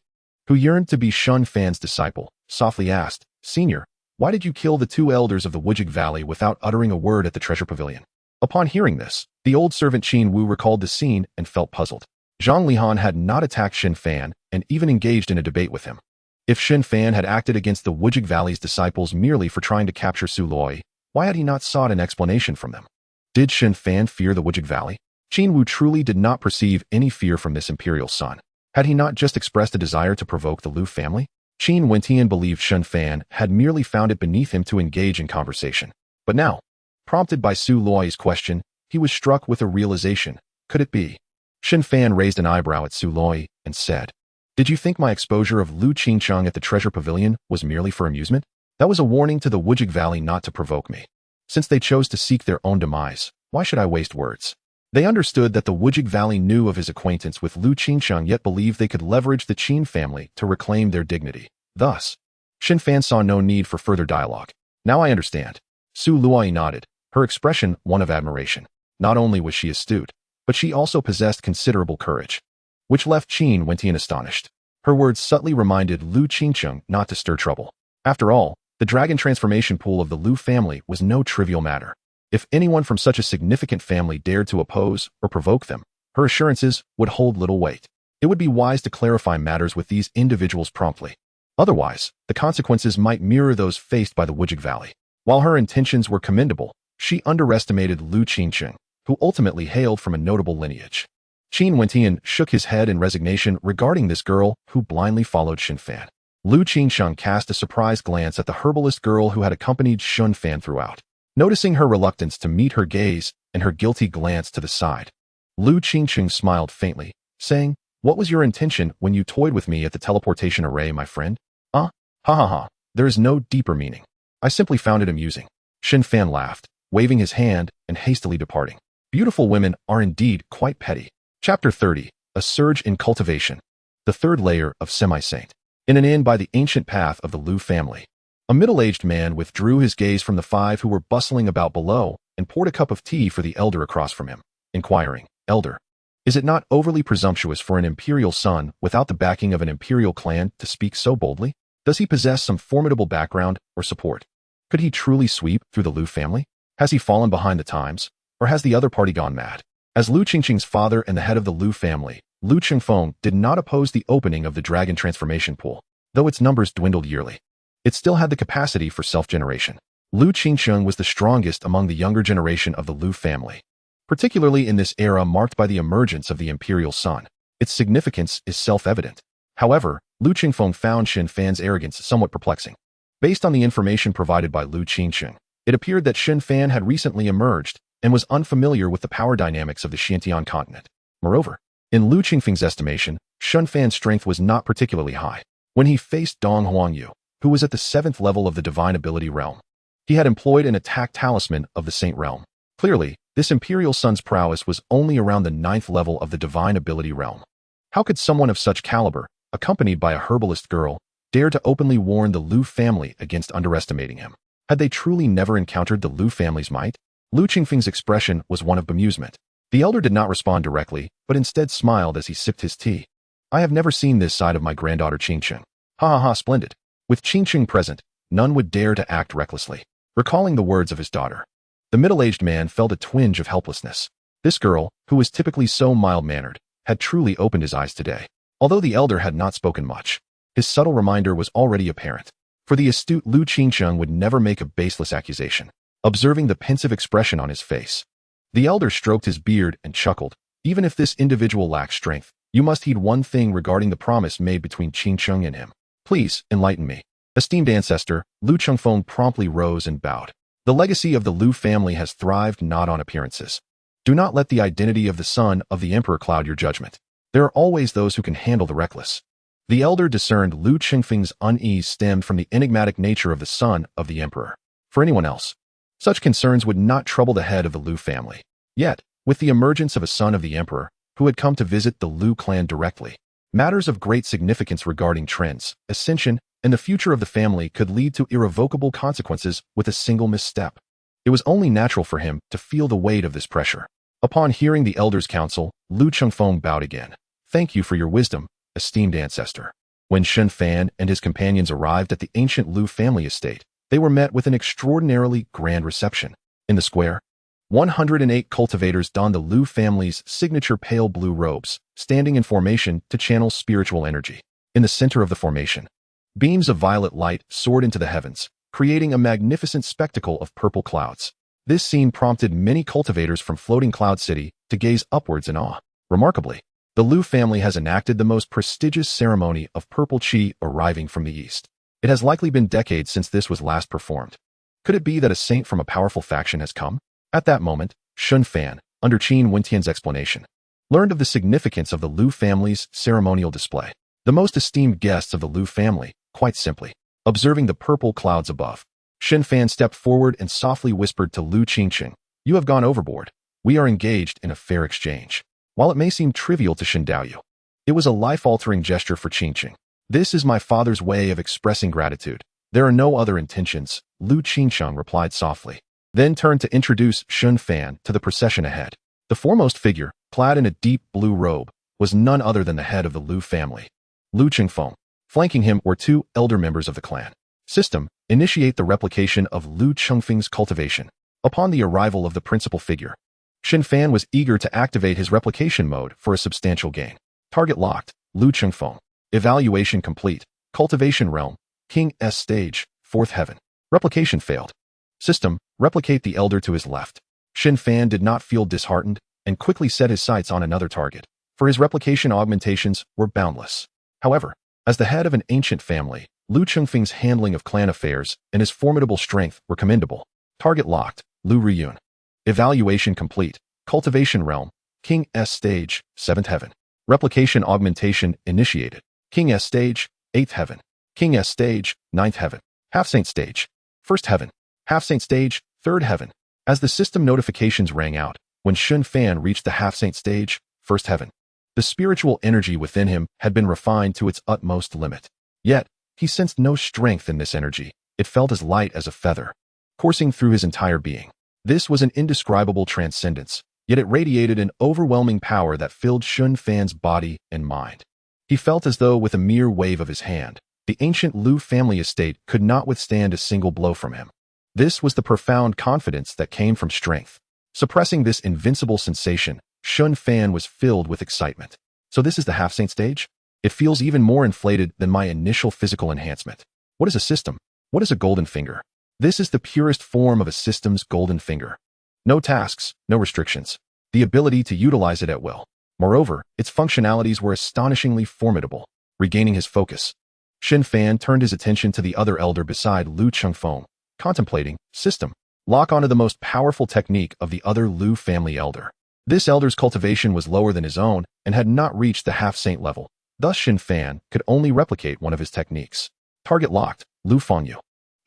Speaker 1: who yearned to be Shen Fan's disciple, softly asked, "Senior, why did you kill the 2 elders of the Wujig Valley without uttering a word at the treasure pavilion?" Upon hearing this, the old servant Qin Wu recalled the scene and felt puzzled. Zhang Lihan had not attacked Shen Fan and even engaged in a debate with him. If Shen Fan had acted against the Wujig Valley's disciples merely for trying to capture Su Luoyi, why had he not sought an explanation from them? Did Shen Fan fear the Wujig Valley? Qin Wu truly did not perceive any fear from this imperial son. Had he not just expressed a desire to provoke the Lu family? Qin Wentian believed Shen Fan had merely found it beneath him to engage in conversation. But now, prompted by Su Luoyi's question, he was struck with a realization. Could it be? Shen Fan raised an eyebrow at Su Luoyi and said, "Did you think my exposure of Lu Qingqing at the treasure pavilion was merely for amusement? That was a warning to the Wujig Valley not to provoke me. Since they chose to seek their own demise, why should I waste words?" They understood that the Wujig Valley knew of his acquaintance with Lu Qingqing yet believed they could leverage the Qin family to reclaim their dignity. Thus, Shen Fan saw no need for further dialogue. "Now I understand." Su Luoyi nodded, her expression one of admiration. Not only was she astute, but she also possessed considerable courage, which left Qin Wentian astonished. Her words subtly reminded Lu Qingqing not to stir trouble. After all, the dragon transformation pool of the Lu family was no trivial matter. If anyone from such a significant family dared to oppose or provoke them, her assurances would hold little weight. It would be wise to clarify matters with these individuals promptly. Otherwise, the consequences might mirror those faced by the Wujig Valley. While her intentions were commendable, she underestimated Lu Qingqing, who ultimately hailed from a notable lineage. Qin Wentian shook his head in resignation regarding this girl who blindly followed Shen Fan. Lu Qingqing cast a surprised glance at the herbalist girl who had accompanied Shen Fan throughout. Noticing her reluctance to meet her gaze and her guilty glance to the side, Lu Qingqing smiled faintly, saying, "What was your intention when you toyed with me at the teleportation array, my friend?" Ha ha ha. There is no deeper meaning. I simply found it amusing." Shen Fan laughed, waving his hand and hastily departing. Beautiful women are indeed quite petty. Chapter 30. A Surge in Cultivation. The third layer of semi-saint. In an inn by the ancient path of the Lu family, a middle-aged man withdrew his gaze from the five who were bustling about below and poured a cup of tea for the elder across from him, inquiring, "Elder, is it not overly presumptuous for an imperial son without the backing of an imperial clan to speak so boldly? Does he possess some formidable background or support? Could he truly sweep through the Lu family? Has he fallen behind the times, or has the other party gone mad?" As Lu Qingqing's father and the head of the Lu family, Lu Qingfeng did not oppose the opening of the dragon transformation pool, though its numbers dwindled yearly. It still had the capacity for self-generation. Lu Qingqing was the strongest among the younger generation of the Lu family, particularly in this era marked by the emergence of the imperial sun. Its significance is self-evident. However, Lu Qingfeng found Shen Fan's arrogance somewhat perplexing. Based on the information provided by Lu Qingqing, it appeared that Shen Fan had recently emerged and was unfamiliar with the power dynamics of the Xiantian continent. Moreover, in Lu Qingfeng's estimation, Shen Fan's strength was not particularly high. When he faced Dong Huangyu, who was at the 7th level of the divine ability realm, he had employed an attack talisman of the saint realm. Clearly, this imperial son's prowess was only around the 9th level of the divine ability realm. How could someone of such caliber, accompanied by a herbalist girl, dare to openly warn the Lu family against underestimating him? Had they truly never encountered the Lu family's might? Lu Qingfeng's expression was one of bemusement. The elder did not respond directly, but instead smiled as he sipped his tea. "I have never seen this side of my granddaughter Qingqing. Ha ha ha, splendid." With Qingqing present, none would dare to act recklessly. Recalling the words of his daughter, the middle-aged man felt a twinge of helplessness. This girl, who was typically so mild-mannered, had truly opened his eyes today. Although the elder had not spoken much, his subtle reminder was already apparent. For the astute Lu Qingqing would never make a baseless accusation. Observing the pensive expression on his face, the elder stroked his beard and chuckled. "Even if this individual lacks strength, you must heed one thing regarding the promise made between Qingqing and him. Please, enlighten me." Esteemed ancestor, Lu Qingfeng promptly rose and bowed. "The legacy of the Lu family has thrived not on appearances. Do not let the identity of the son of the emperor cloud your judgment. There are always those who can handle the reckless." The elder discerned Lu Qingfeng's unease stemmed from the enigmatic nature of the son of the emperor. For anyone else, such concerns would not trouble the head of the Lu family. Yet, with the emergence of a son of the emperor, who had come to visit the Lu clan directly, matters of great significance regarding trends, ascension, and the future of the family could lead to irrevocable consequences with a single misstep. It was only natural for him to feel the weight of this pressure. Upon hearing the elder's counsel, Lu Qingfeng bowed again. "Thank you for your wisdom, esteemed ancestor." When Shen Fan and his companions arrived at the ancient Lu family estate, they were met with an extraordinarily grand reception. In the square, 108 cultivators donned the Lu family's signature pale blue robes, standing in formation to channel spiritual energy. In the center of the formation, beams of violet light soared into the heavens, creating a magnificent spectacle of purple clouds. This scene prompted many cultivators from Floating Cloud City to gaze upwards in awe. Remarkably, the Lu family has enacted the most prestigious ceremony of purple qi arriving from the east. It has likely been decades since this was last performed. Could it be that a saint from a powerful faction has come? At that moment, Shen Fan, under Qin Wentian's explanation, learned of the significance of the Lu family's ceremonial display. The most esteemed guests of the Lu family, quite simply, observing the purple clouds above. Shen Fan stepped forward and softly whispered to Lu Qingqing, "You have gone overboard. We are engaged in a fair exchange." While it may seem trivial to Shen Daoyu, it was a life-altering gesture for Qingqing. "This is my father's way of expressing gratitude. There are no other intentions," Lu Qingqing replied softly, then turned to introduce Shen Fan to the procession ahead. The foremost figure, clad in a deep blue robe, was none other than the head of the Lu family, Lu Qingfeng. Flanking him were two elder members of the clan. System, initiate the replication of Lu Qingfeng's cultivation. Upon the arrival of the principal figure, Shen Fan was eager to activate his replication mode for a substantial gain. Target locked, Lu Qingfeng. Evaluation complete. Cultivation realm, King S stage, 4th heaven. Replication failed. System, replicate the elder to his left. Shen Fan did not feel disheartened and quickly set his sights on another target, for his replication augmentations were boundless. However, as the head of an ancient family, Lu Qingfeng's handling of clan affairs and his formidable strength were commendable. Target locked, Lu Riyun. Evaluation complete. Cultivation realm. King S stage, 7th heaven. Replication augmentation initiated. King S stage, 8th heaven. King S stage, 9th heaven. Half-saint stage, 1st heaven. Half-saint stage, 3rd heaven. As the system notifications rang out, when Shen Fan reached the half-saint stage, 1st heaven, the spiritual energy within him had been refined to its utmost limit. Yet, he sensed no strength in this energy. It felt as light as a feather, coursing through his entire being. This was an indescribable transcendence, yet it radiated an overwhelming power that filled Shen Fan's body and mind. He felt as though with a mere wave of his hand, the ancient Lu family estate could not withstand a single blow from him. This was the profound confidence that came from strength. Suppressing this invincible sensation, Shen Fan was filled with excitement. So this is the half-saint stage? It feels even more inflated than my initial physical enhancement. What is a system? What is a golden finger? This is the purest form of a system's golden finger. No tasks, no restrictions. The ability to utilize it at will. Moreover, its functionalities were astonishingly formidable. Regaining his focus, Shen Fan turned his attention to the other elder beside Lu Chengfeng, contemplating, system, lock onto the most powerful technique of the other Lu family elder. This elder's cultivation was lower than his own and had not reached the half-saint level. Thus Shen Fan could only replicate one of his techniques. Target locked, Lu Fengyu.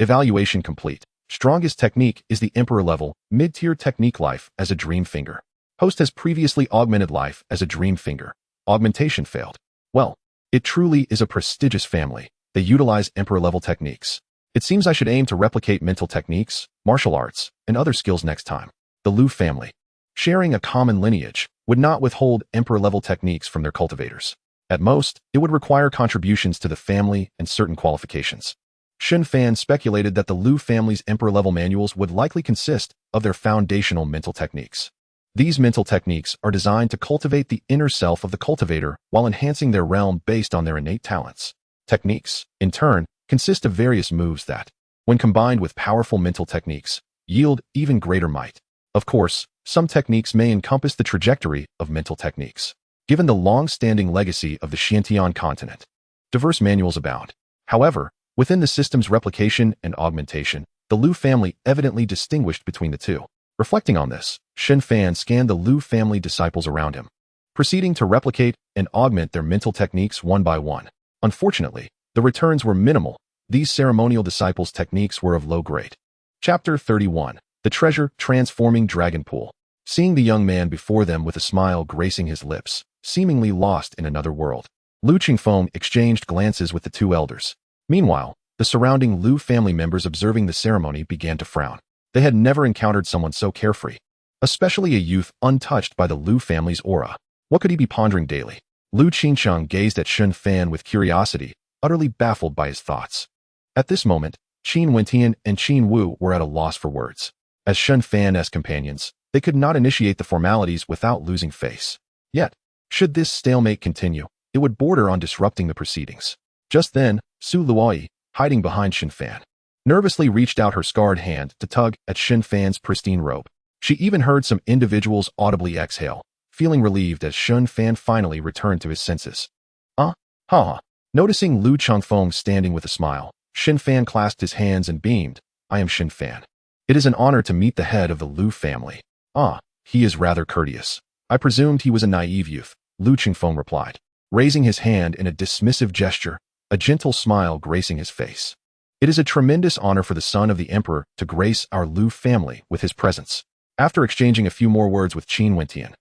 Speaker 1: Evaluation complete. Strongest technique is the Emperor level, mid-tier technique life as a dream finger. Host has previously augmented life as a dream finger. Augmentation failed. Well, it truly is a prestigious family. They utilize Emperor level techniques. It seems I should aim to replicate mental techniques, martial arts, and other skills next time. The Lu family, sharing a common lineage, would not withhold Emperor-level techniques from their cultivators. At most, it would require contributions to the family and certain qualifications. Shen Fan speculated that the Lu family's Emperor-level manuals would likely consist of their foundational mental techniques. These mental techniques are designed to cultivate the inner self of the cultivator while enhancing their realm based on their innate talents. Techniques, in turn, consist of various moves that, when combined with powerful mental techniques, yield even greater might. Of course, some techniques may encompass the trajectory of mental techniques. Given the long-standing legacy of the Xiantian continent, diverse manuals abound. However, within the system's replication and augmentation, the Lu family evidently distinguished between the two. Reflecting on this, Shen Fan scanned the Lu family disciples around him, proceeding to replicate and augment their mental techniques one by one. Unfortunately, the returns were minimal. These ceremonial disciples' techniques were of low grade. Chapter 31. The Treasure Transforming Dragon Pool. Seeing the young man before them with a smile gracing his lips, seemingly lost in another world, Lu Chengfeng exchanged glances with the two elders. Meanwhile, the surrounding Lu family members observing the ceremony began to frown. They had never encountered someone so carefree, especially a youth untouched by the Lu family's aura. What could he be pondering daily? Lu Qingcheng gazed at Shen Fan with curiosity, utterly baffled by his thoughts. At this moment, Qin Wentian and Qin Wu were at a loss for words. As Shen Fan's companions, they could not initiate the formalities without losing face. Yet, should this stalemate continue, it would border on disrupting the proceedings. Just then, Su Luoyi, hiding behind Shen Fan, nervously reached out her scarred hand to tug at Shen Fan's pristine robe. She even heard some individuals audibly exhale, feeling relieved as Shen Fan finally returned to his senses. Noticing Lu Chengfeng standing with a smile, Shen Fan clasped his hands and beamed. I am Shen Fan. It is an honor to meet the head of the Lu family. He is rather courteous. I presumed he was a naive youth, Lu Chengfeng replied, raising his hand in a dismissive gesture, a gentle smile gracing his face. It is a tremendous honor for the son of the emperor to grace our Lu family with his presence. After exchanging a few more words with Qin Wentian,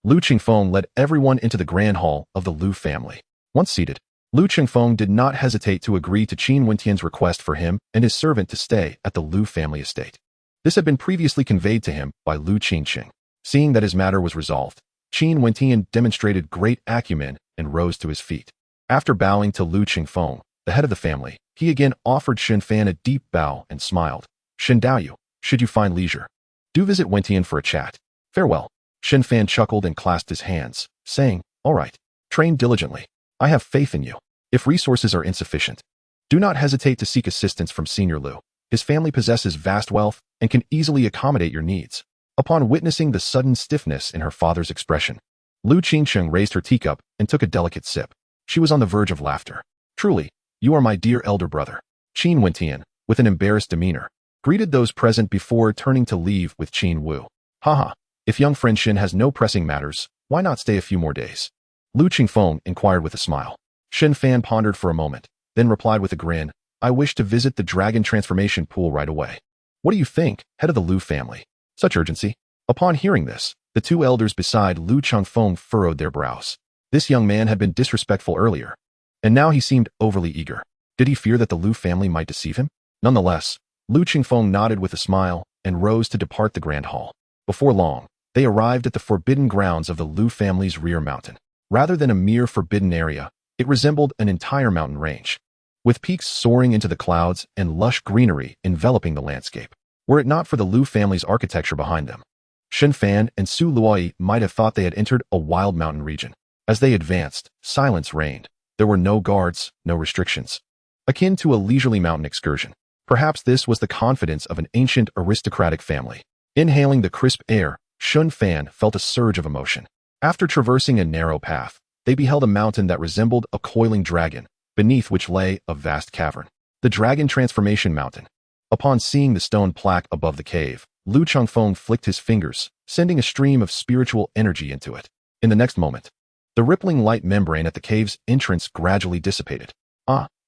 Speaker 1: Lu Chengfeng led everyone into the grand hall of the Lu family. Once seated, Lu Chengfeng did not hesitate to agree to Qin Wentian's request for him and his servant to stay at the Lu family estate. This had been previously conveyed to him by Lu Qingqing. Seeing that his matter was resolved, Qin Wentian demonstrated great acumen and rose to his feet. After bowing to Lu Chengfeng, the head of the family, he again offered Shen Fan a deep bow and smiled. Shen Daoyu, should you find leisure, do visit Wentian for a chat. Farewell. Shen Fan chuckled and clasped his hands, saying, all right, train diligently. I have faith in you. If resources are insufficient, do not hesitate to seek assistance from Senior Lu. His family possesses vast wealth and can easily accommodate your needs. Upon witnessing the sudden stiffness in her father's expression, Lu Qingcheng raised her teacup and took a delicate sip. She was on the verge of laughter. Truly, you are my dear elder brother. Qin Wentian, with an embarrassed demeanor, greeted those present before turning to leave with Qin Wu. Haha, if young friend Shen has no pressing matters, why not stay a few more days? Lu Qingfeng inquired with a smile. Shen Fan pondered for a moment, then replied with a grin, I wish to visit the dragon transformation pool right away. What do you think, head of the Lu family? Such urgency? Upon hearing this, the two elders beside Lu Qingfeng furrowed their brows. This young man had been disrespectful earlier, and now he seemed overly eager. Did he fear that the Lu family might deceive him? Nonetheless, Lu Qingfeng nodded with a smile and rose to depart the grand hall. Before long, they arrived at the forbidden grounds of the Lu family's rear mountain. Rather than a mere forbidden area, it resembled an entire mountain range, with peaks soaring into the clouds and lush greenery enveloping the landscape. Were it not for the Lu family's architecture behind them, Shen Fan and Su Luoi might have thought they had entered a wild mountain region. As they advanced, silence reigned. There were no guards, no restrictions. Akin to a leisurely mountain excursion. Perhaps this was the confidence of an ancient aristocratic family. Inhaling the crisp air, Shen Fan felt a surge of emotion. After traversing a narrow path, they beheld a mountain that resembled a coiling dragon, beneath which lay a vast cavern. The Dragon Transformation Mountain. Upon seeing the stone plaque above the cave, Lu Qingfeng flicked his fingers, sending a stream of spiritual energy into it. In the next moment, the rippling light membrane at the cave's entrance gradually dissipated.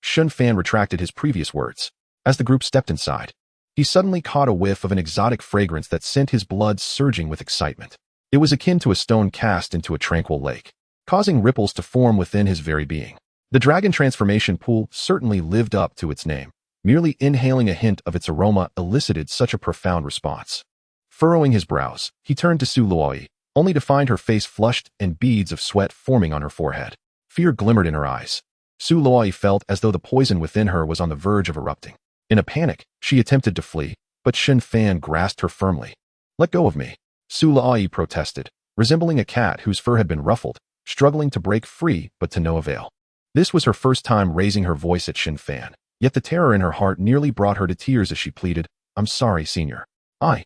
Speaker 1: Shen Fan retracted his previous words. As the group stepped inside, he suddenly caught a whiff of an exotic fragrance that sent his blood surging with excitement. It was akin to a stone cast into a tranquil lake, causing ripples to form within his very being. The Dragon Transformation Pool certainly lived up to its name. Merely inhaling a hint of its aroma elicited such a profound response. Furrowing his brows, he turned to Su Luoi, only to find her face flushed and beads of sweat forming on her forehead. Fear glimmered in her eyes. Su Luoi felt as though the poison within her was on the verge of erupting. In a panic, she attempted to flee, but Shen Fan grasped her firmly. Let go of me, Su Luoi protested, resembling a cat whose fur had been ruffled, struggling to break free but to no avail. This was her first time raising her voice at Shen Fan, yet the terror in her heart nearly brought her to tears as she pleaded, I'm sorry, senior. I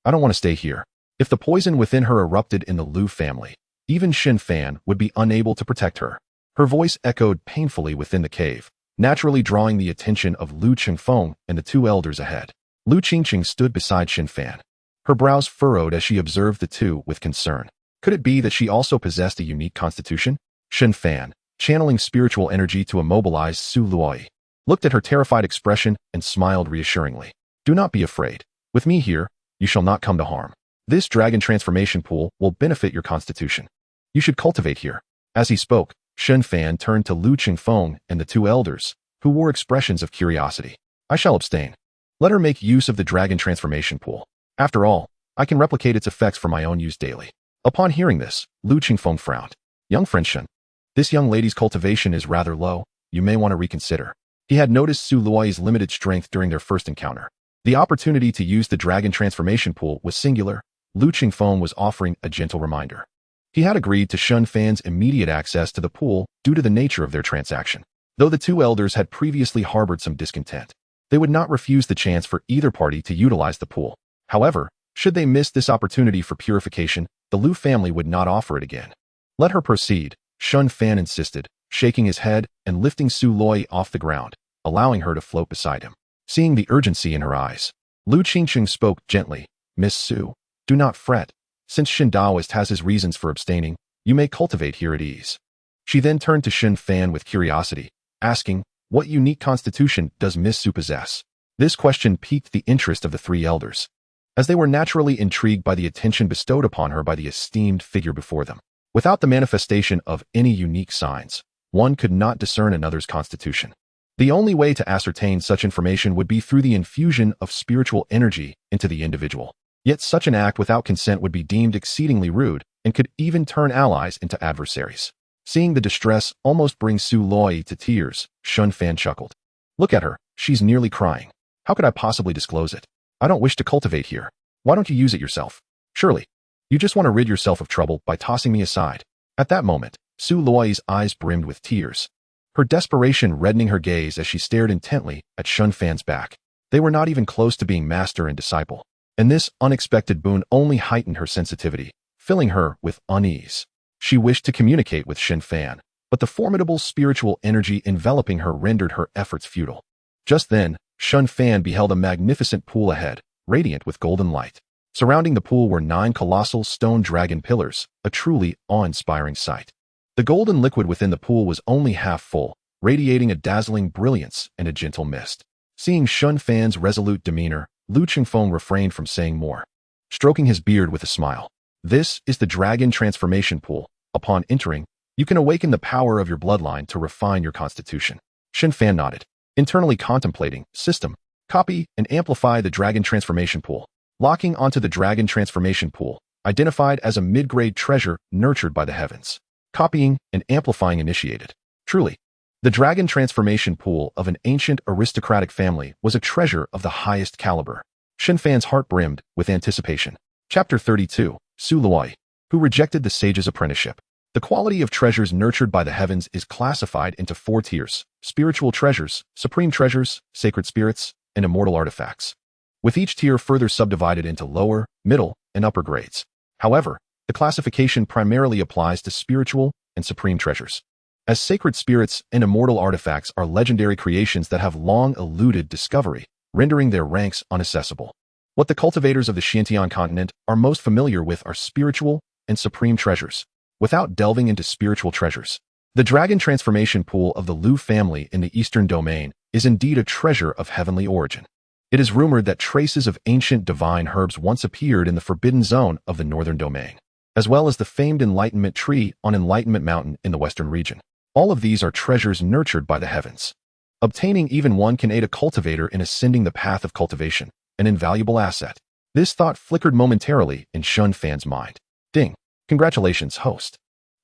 Speaker 1: don't want to stay here. If the poison within her erupted in the Lu family, even Shen Fan would be unable to protect her. Her voice echoed painfully within the cave, naturally drawing the attention of Lu Qingfeng and the two elders ahead. Lu Qingqing stood beside Shen Fan. Her brows furrowed as she observed the two with concern. Could it be that she also possessed a unique constitution? Shen Fan, channeling spiritual energy to immobilize Su Luoi, looked at her terrified expression and smiled reassuringly. Do not be afraid. With me here, you shall not come to harm. This dragon transformation pool will benefit your constitution. You should cultivate here. As he spoke, Shen Fan turned to Lu Qingfeng and the two elders, who wore expressions of curiosity. I shall abstain. Let her make use of the dragon transformation pool. After all, I can replicate its effects for my own use daily. Upon hearing this, Lu Qingfeng frowned. Young friend Shen, this young lady's cultivation is rather low. You may want to reconsider. He had noticed Su Luoi's limited strength during their first encounter. The opportunity to use the dragon transformation pool was singular. Lu Qingfeng was offering a gentle reminder. He had agreed to Shen Fan's immediate access to the pool due to the nature of their transaction. Though the two elders had previously harbored some discontent, they would not refuse the chance for either party to utilize the pool. However, should they miss this opportunity for purification, the Lu family would not offer it again. Let her proceed, Shen Fan insisted, shaking his head and lifting Su Luoi off the ground, allowing her to float beside him. Seeing the urgency in her eyes, Lu Qingqing spoke gently, Miss Su, do not fret. Since Shen Daoist has his reasons for abstaining, you may cultivate here at ease. She then turned to Shen Fan with curiosity, asking, what unique constitution does Miss Su possess? This question piqued the interest of the three elders, as they were naturally intrigued by the attention bestowed upon her by the esteemed figure before them. Without the manifestation of any unique signs, one could not discern another's constitution. The only way to ascertain such information would be through the infusion of spiritual energy into the individual. Yet such an act without consent would be deemed exceedingly rude and could even turn allies into adversaries. Seeing the distress almost bring Su Luoi to tears, Shen Fan chuckled. Look at her, she's nearly crying. How could I possibly disclose it? I don't wish to cultivate here. Why don't you use it yourself? Surely, you just want to rid yourself of trouble by tossing me aside. At that moment, Su Luoi's eyes brimmed with tears, her desperation reddening her gaze as she stared intently at Shen Fan's back. They were not even close to being master and disciple, and this unexpected boon only heightened her sensitivity, filling her with unease. She wished to communicate with Shen Fan, but the formidable spiritual energy enveloping her rendered her efforts futile. Just then, Shen Fan beheld a magnificent pool ahead, radiant with golden light. Surrounding the pool were 9 colossal stone dragon pillars, a truly awe-inspiring sight. The golden liquid within the pool was only half full, radiating a dazzling brilliance and a gentle mist. Seeing Shen Fan's resolute demeanor, Lu Qingfeng refrained from saying more, stroking his beard with a smile. This is the Dragon Transformation Pool. Upon entering, you can awaken the power of your bloodline to refine your constitution. Shen Fan nodded, internally contemplating, system, copy, and amplify the Dragon Transformation Pool. Locking onto the Dragon Transformation Pool, identified as a mid-grade treasure nurtured by the heavens. Copying and amplifying initiated. Truly, the Dragon Transformation Pool of an ancient aristocratic family was a treasure of the highest caliber. Shen Fan's heart brimmed with anticipation. Chapter 32, Su Luoi, who rejected the sage's apprenticeship. The quality of treasures nurtured by the heavens is classified into 4 tiers: spiritual treasures, supreme treasures, sacred spirits, and immortal artifacts, with each tier further subdivided into lower, middle, and upper grades. However, the classification primarily applies to spiritual and supreme treasures, as sacred spirits and immortal artifacts are legendary creations that have long eluded discovery, rendering their ranks inaccessible. What the cultivators of the Xianxian continent are most familiar with are spiritual and supreme treasures. Without delving into spiritual treasures, the Dragon Transformation Pool of the Lu family in the Eastern Domain is indeed a treasure of heavenly origin. It is rumored that traces of ancient divine herbs once appeared in the Forbidden Zone of the Northern Domain, as well as the famed Enlightenment Tree on Enlightenment Mountain in the Western region. All of these are treasures nurtured by the heavens. Obtaining even one can aid a cultivator in ascending the path of cultivation, an invaluable asset. This thought flickered momentarily in Shen Fan's mind. Ding. Congratulations, host.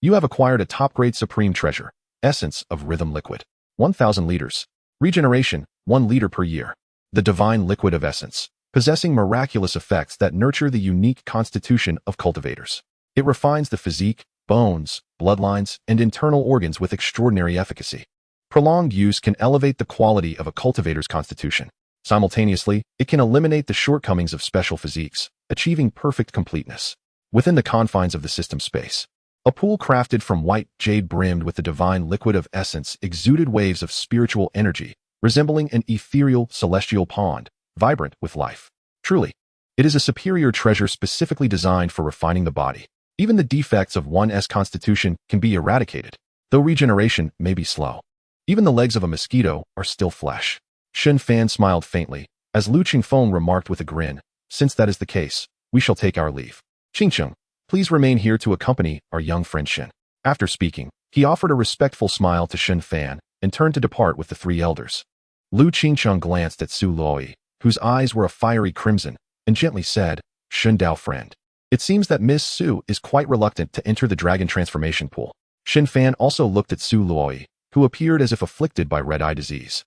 Speaker 1: You have acquired a top-grade supreme treasure, essence of rhythm liquid. 1,000 liters. Regeneration, 1 liter per year. The divine liquid of essence, possessing miraculous effects that nurture the unique constitution of cultivators. It refines the physique, bones, bloodlines, and internal organs with extraordinary efficacy. Prolonged use can elevate the quality of a cultivator's constitution. Simultaneously, it can eliminate the shortcomings of special physiques, achieving perfect completeness. Within the confines of the system space, a pool crafted from white jade brimmed with the divine liquid of essence exuded waves of spiritual energy, resembling an ethereal celestial pond, vibrant with life. Truly, it is a superior treasure specifically designed for refining the body. Even the defects of one's constitution can be eradicated, though regeneration may be slow. Even the legs of a mosquito are still flesh. Shen Fan smiled faintly, as Lu Qingfeng remarked with a grin, since that is the case, we shall take our leave. Qingcheng, please remain here to accompany our young friend Shen. After speaking, he offered a respectful smile to Shen Fan and turned to depart with the 3 elders. Lu Qingcheng glanced at Su Luoi, whose eyes were a fiery crimson, and gently said, Shen Dao friend. It seems that Miss Su is quite reluctant to enter the Dragon Transformation Pool. Shen Fan also looked at Su Luoi, who appeared as if afflicted by red-eye disease,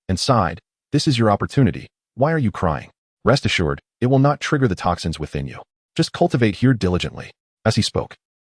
Speaker 1: and sighed, this is your opportunity. Why are you crying? Rest assured, it will not trigger the toxins within you. Just cultivate here diligently. As he spoke,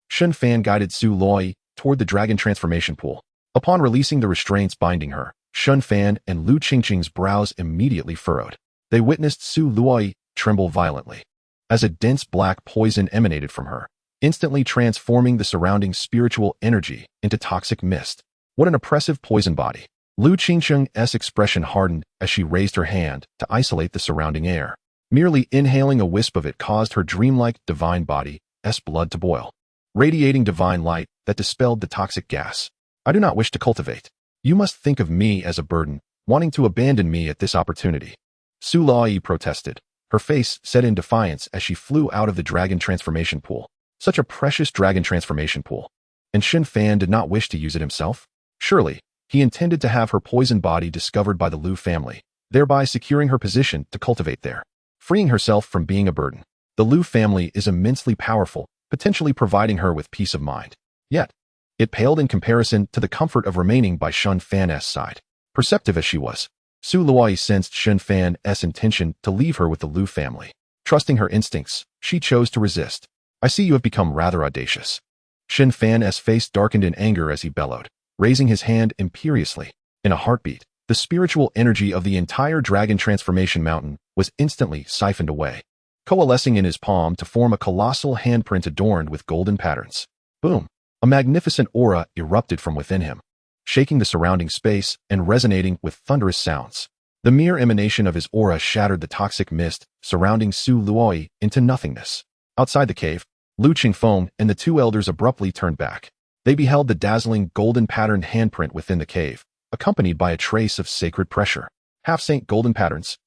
Speaker 1: Shen Fan guided Su Luoi toward the Dragon Transformation Pool. Upon releasing the restraints binding her, Shen Fan and Lu Qingqing's brows immediately furrowed. They witnessed Su Luoi tremble violently, as a dense black poison emanated from her, instantly transforming the surrounding spiritual energy into toxic mist. What an oppressive poison body. Lu Qingqing's expression hardened as she raised her hand to isolate the surrounding air. Merely inhaling a wisp of it caused her dreamlike divine body's blood to boil, radiating divine light that dispelled the toxic gas. I do not wish to cultivate. You must think of me as a burden, wanting to abandon me at this opportunity. Su Luoi protested, her face set in defiance as she flew out of the Dragon Transformation Pool. Such a precious Dragon Transformation Pool. And Shen Fan did not wish to use it himself? Surely, he intended to have her poison body discovered by the Lu family, thereby securing her position to cultivate there, freeing herself from being a burden. The Lu family is immensely powerful, potentially providing her with peace of mind. Yet, it paled in comparison to the comfort of remaining by Shen Fan's side. Perceptive as she was, Su Luoi sensed Shen Fan's intention to leave her with the Lu family. Trusting her instincts, she chose to resist. I see you have become rather audacious. Shen Fan's face darkened in anger as he bellowed, raising his hand imperiously. In a heartbeat, the spiritual energy of the entire Dragon Transformation Mountain was instantly siphoned away, coalescing in his palm to form a colossal handprint adorned with golden patterns. Boom! A magnificent aura erupted from within him, shaking the surrounding space and resonating with thunderous sounds. The mere emanation of his aura shattered the toxic mist surrounding Su Luoi into nothingness. Outside the cave, Lu Qingfeng and the two elders abruptly turned back. They beheld the dazzling golden patterned handprint within the cave, accompanied by a trace of sacred pressure. Half-saint golden patterns.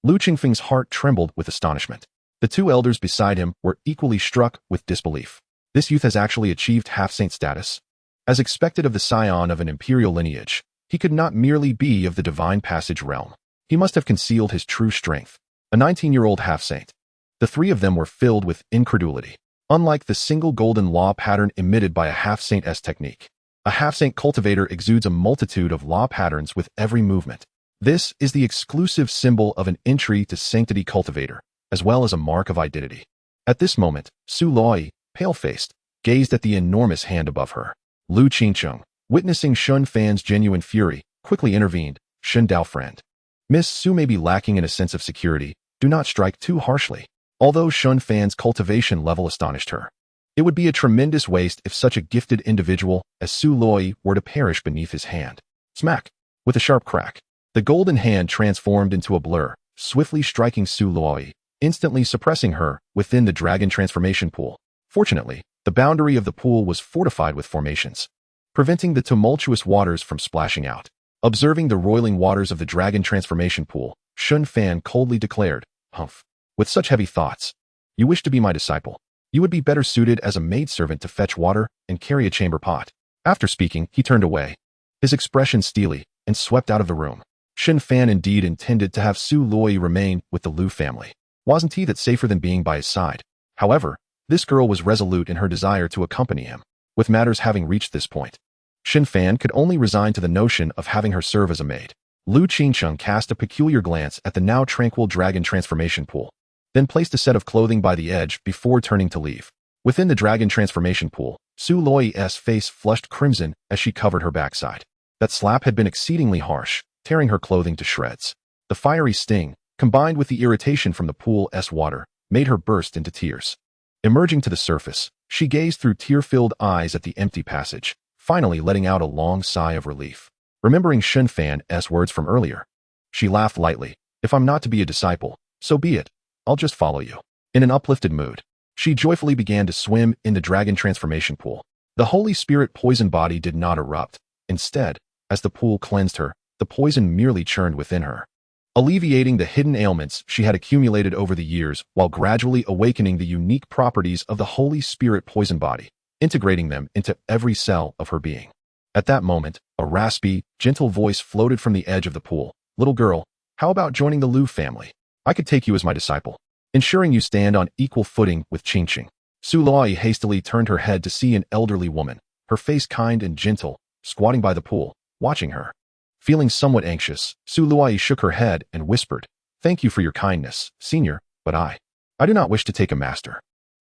Speaker 1: Lu Qingfeng's heart trembled with astonishment. The two elders beside him were equally struck with disbelief. This youth has actually achieved half-saint status. As expected of the scion of an imperial lineage, he could not merely be of the divine passage realm. He must have concealed his true strength. A 19-year-old half-saint. The three of them were filled with incredulity. Unlike the single golden law pattern emitted by a half-saint's technique, a half-saint cultivator exudes a multitude of law patterns with every movement. This is the exclusive symbol of an entry to sanctity cultivator, as well as a mark of identity. At this moment, Su Luoi, pale-faced, gazed at the enormous hand above her. Lu Qingcheng, witnessing Shen Fan's genuine fury, quickly intervened. Shen Dao friend. Miss Su may be lacking in a sense of security. Do not strike too harshly. Although Shen Fan's cultivation level astonished her, it would be a tremendous waste if such a gifted individual as Su Luoi were to perish beneath his hand. Smack! With a sharp crack, the golden hand transformed into a blur, swiftly striking Su Luoi, instantly suppressing her within the dragon transformation pool. Fortunately, the boundary of the pool was fortified with formations, preventing the tumultuous waters from splashing out. Observing the roiling waters of the dragon transformation pool, Shen Fan coldly declared, "Humph. With such heavy thoughts, you wish to be my disciple. You would be better suited as a maidservant to fetch water and carry a chamber pot." After speaking, he turned away, his expression steely, and swept out of the room. Shen Fan indeed intended to have Su Luoi remain with the Lu family. Wasn't he that safer than being by his side? However, this girl was resolute in her desire to accompany him. With matters having reached this point, Shen Fan could only resign to the notion of having her serve as a maid. Lu Qingcheng cast a peculiar glance at the now tranquil dragon transformation pool, then placed a set of clothing by the edge before turning to leave. Within the dragon transformation pool, Su Luoi's face flushed crimson as she covered her backside. That slap had been exceedingly harsh, tearing her clothing to shreds. The fiery sting, combined with the irritation from the pool's water, made her burst into tears. Emerging to the surface, she gazed through tear-filled eyes at the empty passage, finally letting out a long sigh of relief. Remembering Shen Fan's words from earlier, she laughed lightly. "If I'm not to be a disciple, so be it. I'll just follow you." In an uplifted mood, she joyfully began to swim in the dragon transformation pool. The Holy Spirit poison body did not erupt. Instead, as the pool cleansed her, the poison merely churned within her, alleviating the hidden ailments she had accumulated over the years while gradually awakening the unique properties of the Holy Spirit poison body, integrating them into every cell of her being. At that moment, a raspy, gentle voice floated from the edge of the pool. "Little girl, how about joining the Lu family? I could take you as my disciple, ensuring you stand on equal footing with Qingqing." Su Luoi hastily turned her head to see an elderly woman, her face kind and gentle, squatting by the pool, watching her. Feeling somewhat anxious, Su Luoi shook her head and whispered, "Thank you for your kindness, senior, but I do not wish to take a master."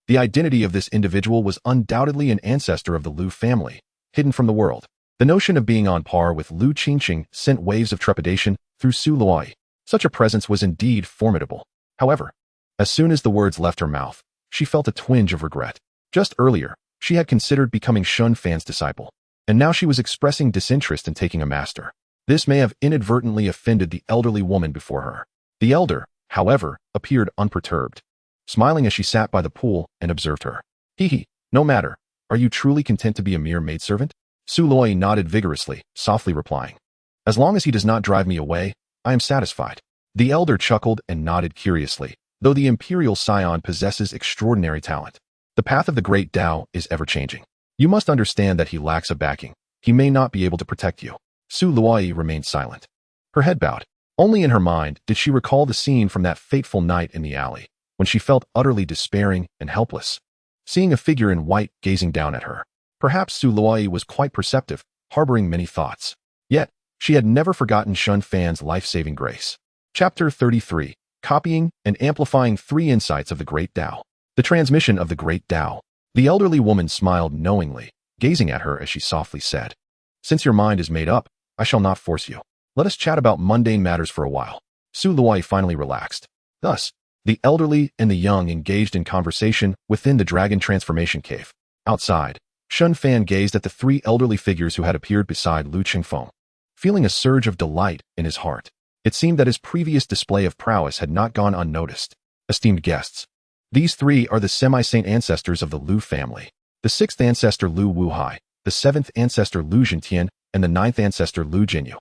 Speaker 1: The identity of this individual was undoubtedly an ancestor of the Lu family, hidden from the world. The notion of being on par with Lu Qingqing sent waves of trepidation through Su Luoi. Such a presence was indeed formidable. However, as soon as the words left her mouth, she felt a twinge of regret. Just earlier, she had considered becoming Shen Fan's disciple, and now she was expressing disinterest in taking a master. This may have inadvertently offended the elderly woman before her. The elder, however, appeared unperturbed, smiling as she sat by the pool and observed her. "Hee, no matter. Are you truly content to be a mere maidservant?" Su Luoi nodded vigorously, softly replying, "As long as he does not drive me away, I am satisfied." The elder chuckled and nodded curiously. Though the imperial scion possesses extraordinary talent, the path of the great Tao is ever-changing. You must understand that he lacks a backing. He may not be able to protect you. Su Luoi remained silent, her head bowed. Only in her mind did she recall the scene from that fateful night in the alley, when she felt utterly despairing and helpless, seeing a figure in white gazing down at her. Perhaps Su Luoi was quite perceptive, harboring many thoughts. Yet, she had never forgotten Shen Fan's life-saving grace. Chapter 33. Copying and Amplifying 3 Insights of the Great Tao. The Transmission of the Great Tao. The elderly woman smiled knowingly, gazing at her as she softly said, "Since your mind is made up, I shall not force you. Let us chat about mundane matters for a while." Su Luoi finally relaxed. Thus, the elderly and the young engaged in conversation within the dragon transformation cave. Outside, Shen Fan gazed at the 3 elderly figures who had appeared beside Lu Qingfeng, feeling a surge of delight in his heart. It seemed that his previous display of prowess had not gone unnoticed. Esteemed guests, these three are the semi-saint ancestors of the Lu family. The sixth ancestor Lu Wuhai, the seventh ancestor Lu Zhentian, and the ninth ancestor Lu Jinyu.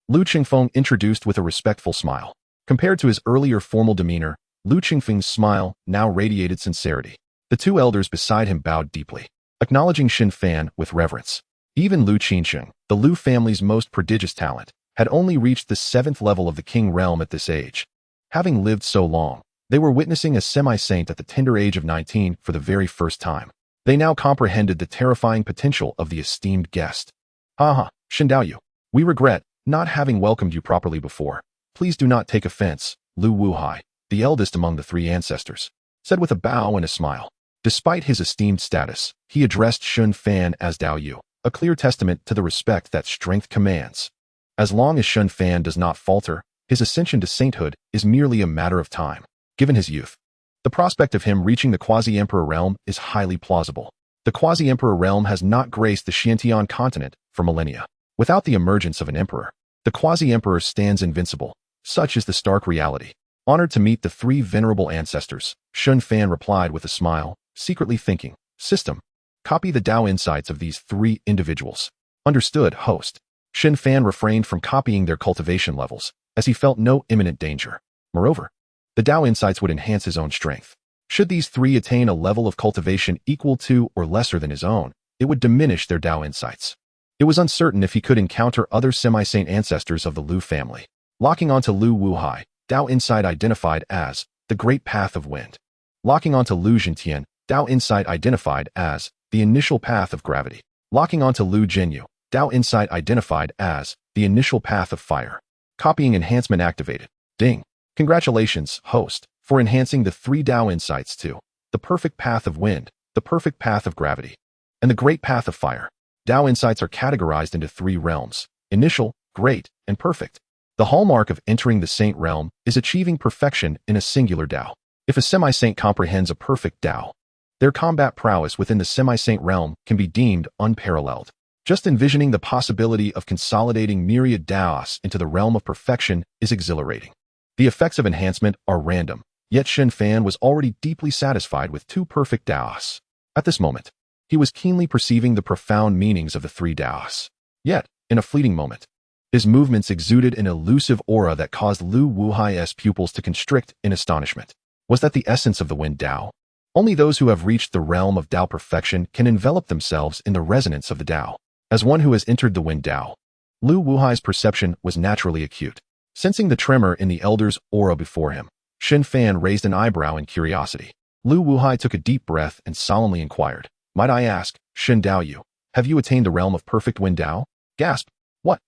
Speaker 1: Lu Qingfeng introduced with a respectful smile. Compared to his earlier formal demeanor, Lu Qingfeng's smile now radiated sincerity. The two elders beside him bowed deeply, acknowledging Shen Fan with reverence. Even Lu Qingsheng, the Lu family's most prodigious talent, had only reached the 7th level of the king realm at this age. Having lived so long, they were witnessing a semi-saint at the tender age of 19 for the very first time. They now comprehended the terrifying potential of the esteemed guest. Haha, Shen Daoyu, we regret not having welcomed you properly before. Please do not take offense, Lu Wuhai, the eldest among the three ancestors, said with a bow and a smile. Despite his esteemed status, he addressed Shen Fan as Daoyu, a clear testament to the respect that strength commands. As long as Shen Fan does not falter, his ascension to sainthood is merely a matter of time. Given his youth, the prospect of him reaching the quasi-emperor realm is highly plausible. The quasi-emperor realm has not graced the Xiantian continent for millennia. Without the emergence of an emperor, the quasi-emperor stands invincible. Such is the stark reality. Honored to meet the three venerable ancestors, Shen Fan replied with a smile, secretly thinking, system, copy the Tao insights of these three individuals. Understood, host. Shen Fan refrained from copying their cultivation levels, as he felt no imminent danger. Moreover, the Tao insights would enhance his own strength. Should these three attain a level of cultivation equal to or lesser than his own, it would diminish their Tao insights. It was uncertain if he could encounter other semi-saint ancestors of the Lu family. Locking onto Lu Wuhai, Tao insight identified as the Great Path of Wind. Locking onto Lu Zhentian, Tao insight identified as the Initial Path of Gravity. Locking onto Lu Jinyu, Tao insight identified as the Initial Path of Fire. Copying enhancement activated. Ding. Congratulations, host, for enhancing the three Tao insights to the Perfect Path of Wind, the Perfect Path of Gravity, and the Great Path of Fire. Tao insights are categorized into three realms: initial, great, and perfect. The hallmark of entering the saint realm is achieving perfection in a singular Tao. If a semi-saint comprehends a perfect Tao, their combat prowess within the semi-saint realm can be deemed unparalleled. Just envisioning the possibility of consolidating myriad Taos into the realm of perfection is exhilarating. The effects of enhancement are random, yet Shen Fan was already deeply satisfied with two perfect Taos. At this moment, he was keenly perceiving the profound meanings of the three Taos. Yet, in a fleeting moment, his movements exuded an elusive aura that caused Lu Wuhai's pupils to constrict in astonishment. Was that the essence of the Wind Tao? Only those who have reached the realm of Tao perfection can envelop themselves in the resonance of the Tao. As one who has entered the Wind Tao, Lu Wuhai's perception was naturally acute. Sensing the tremor in the elder's aura before him, Shen Fan raised an eyebrow in curiosity. Lu Wuhai took a deep breath and solemnly inquired, "Might I ask, Shen Daoyu, have you attained the realm of perfect Wind Tao?" Gasp. What?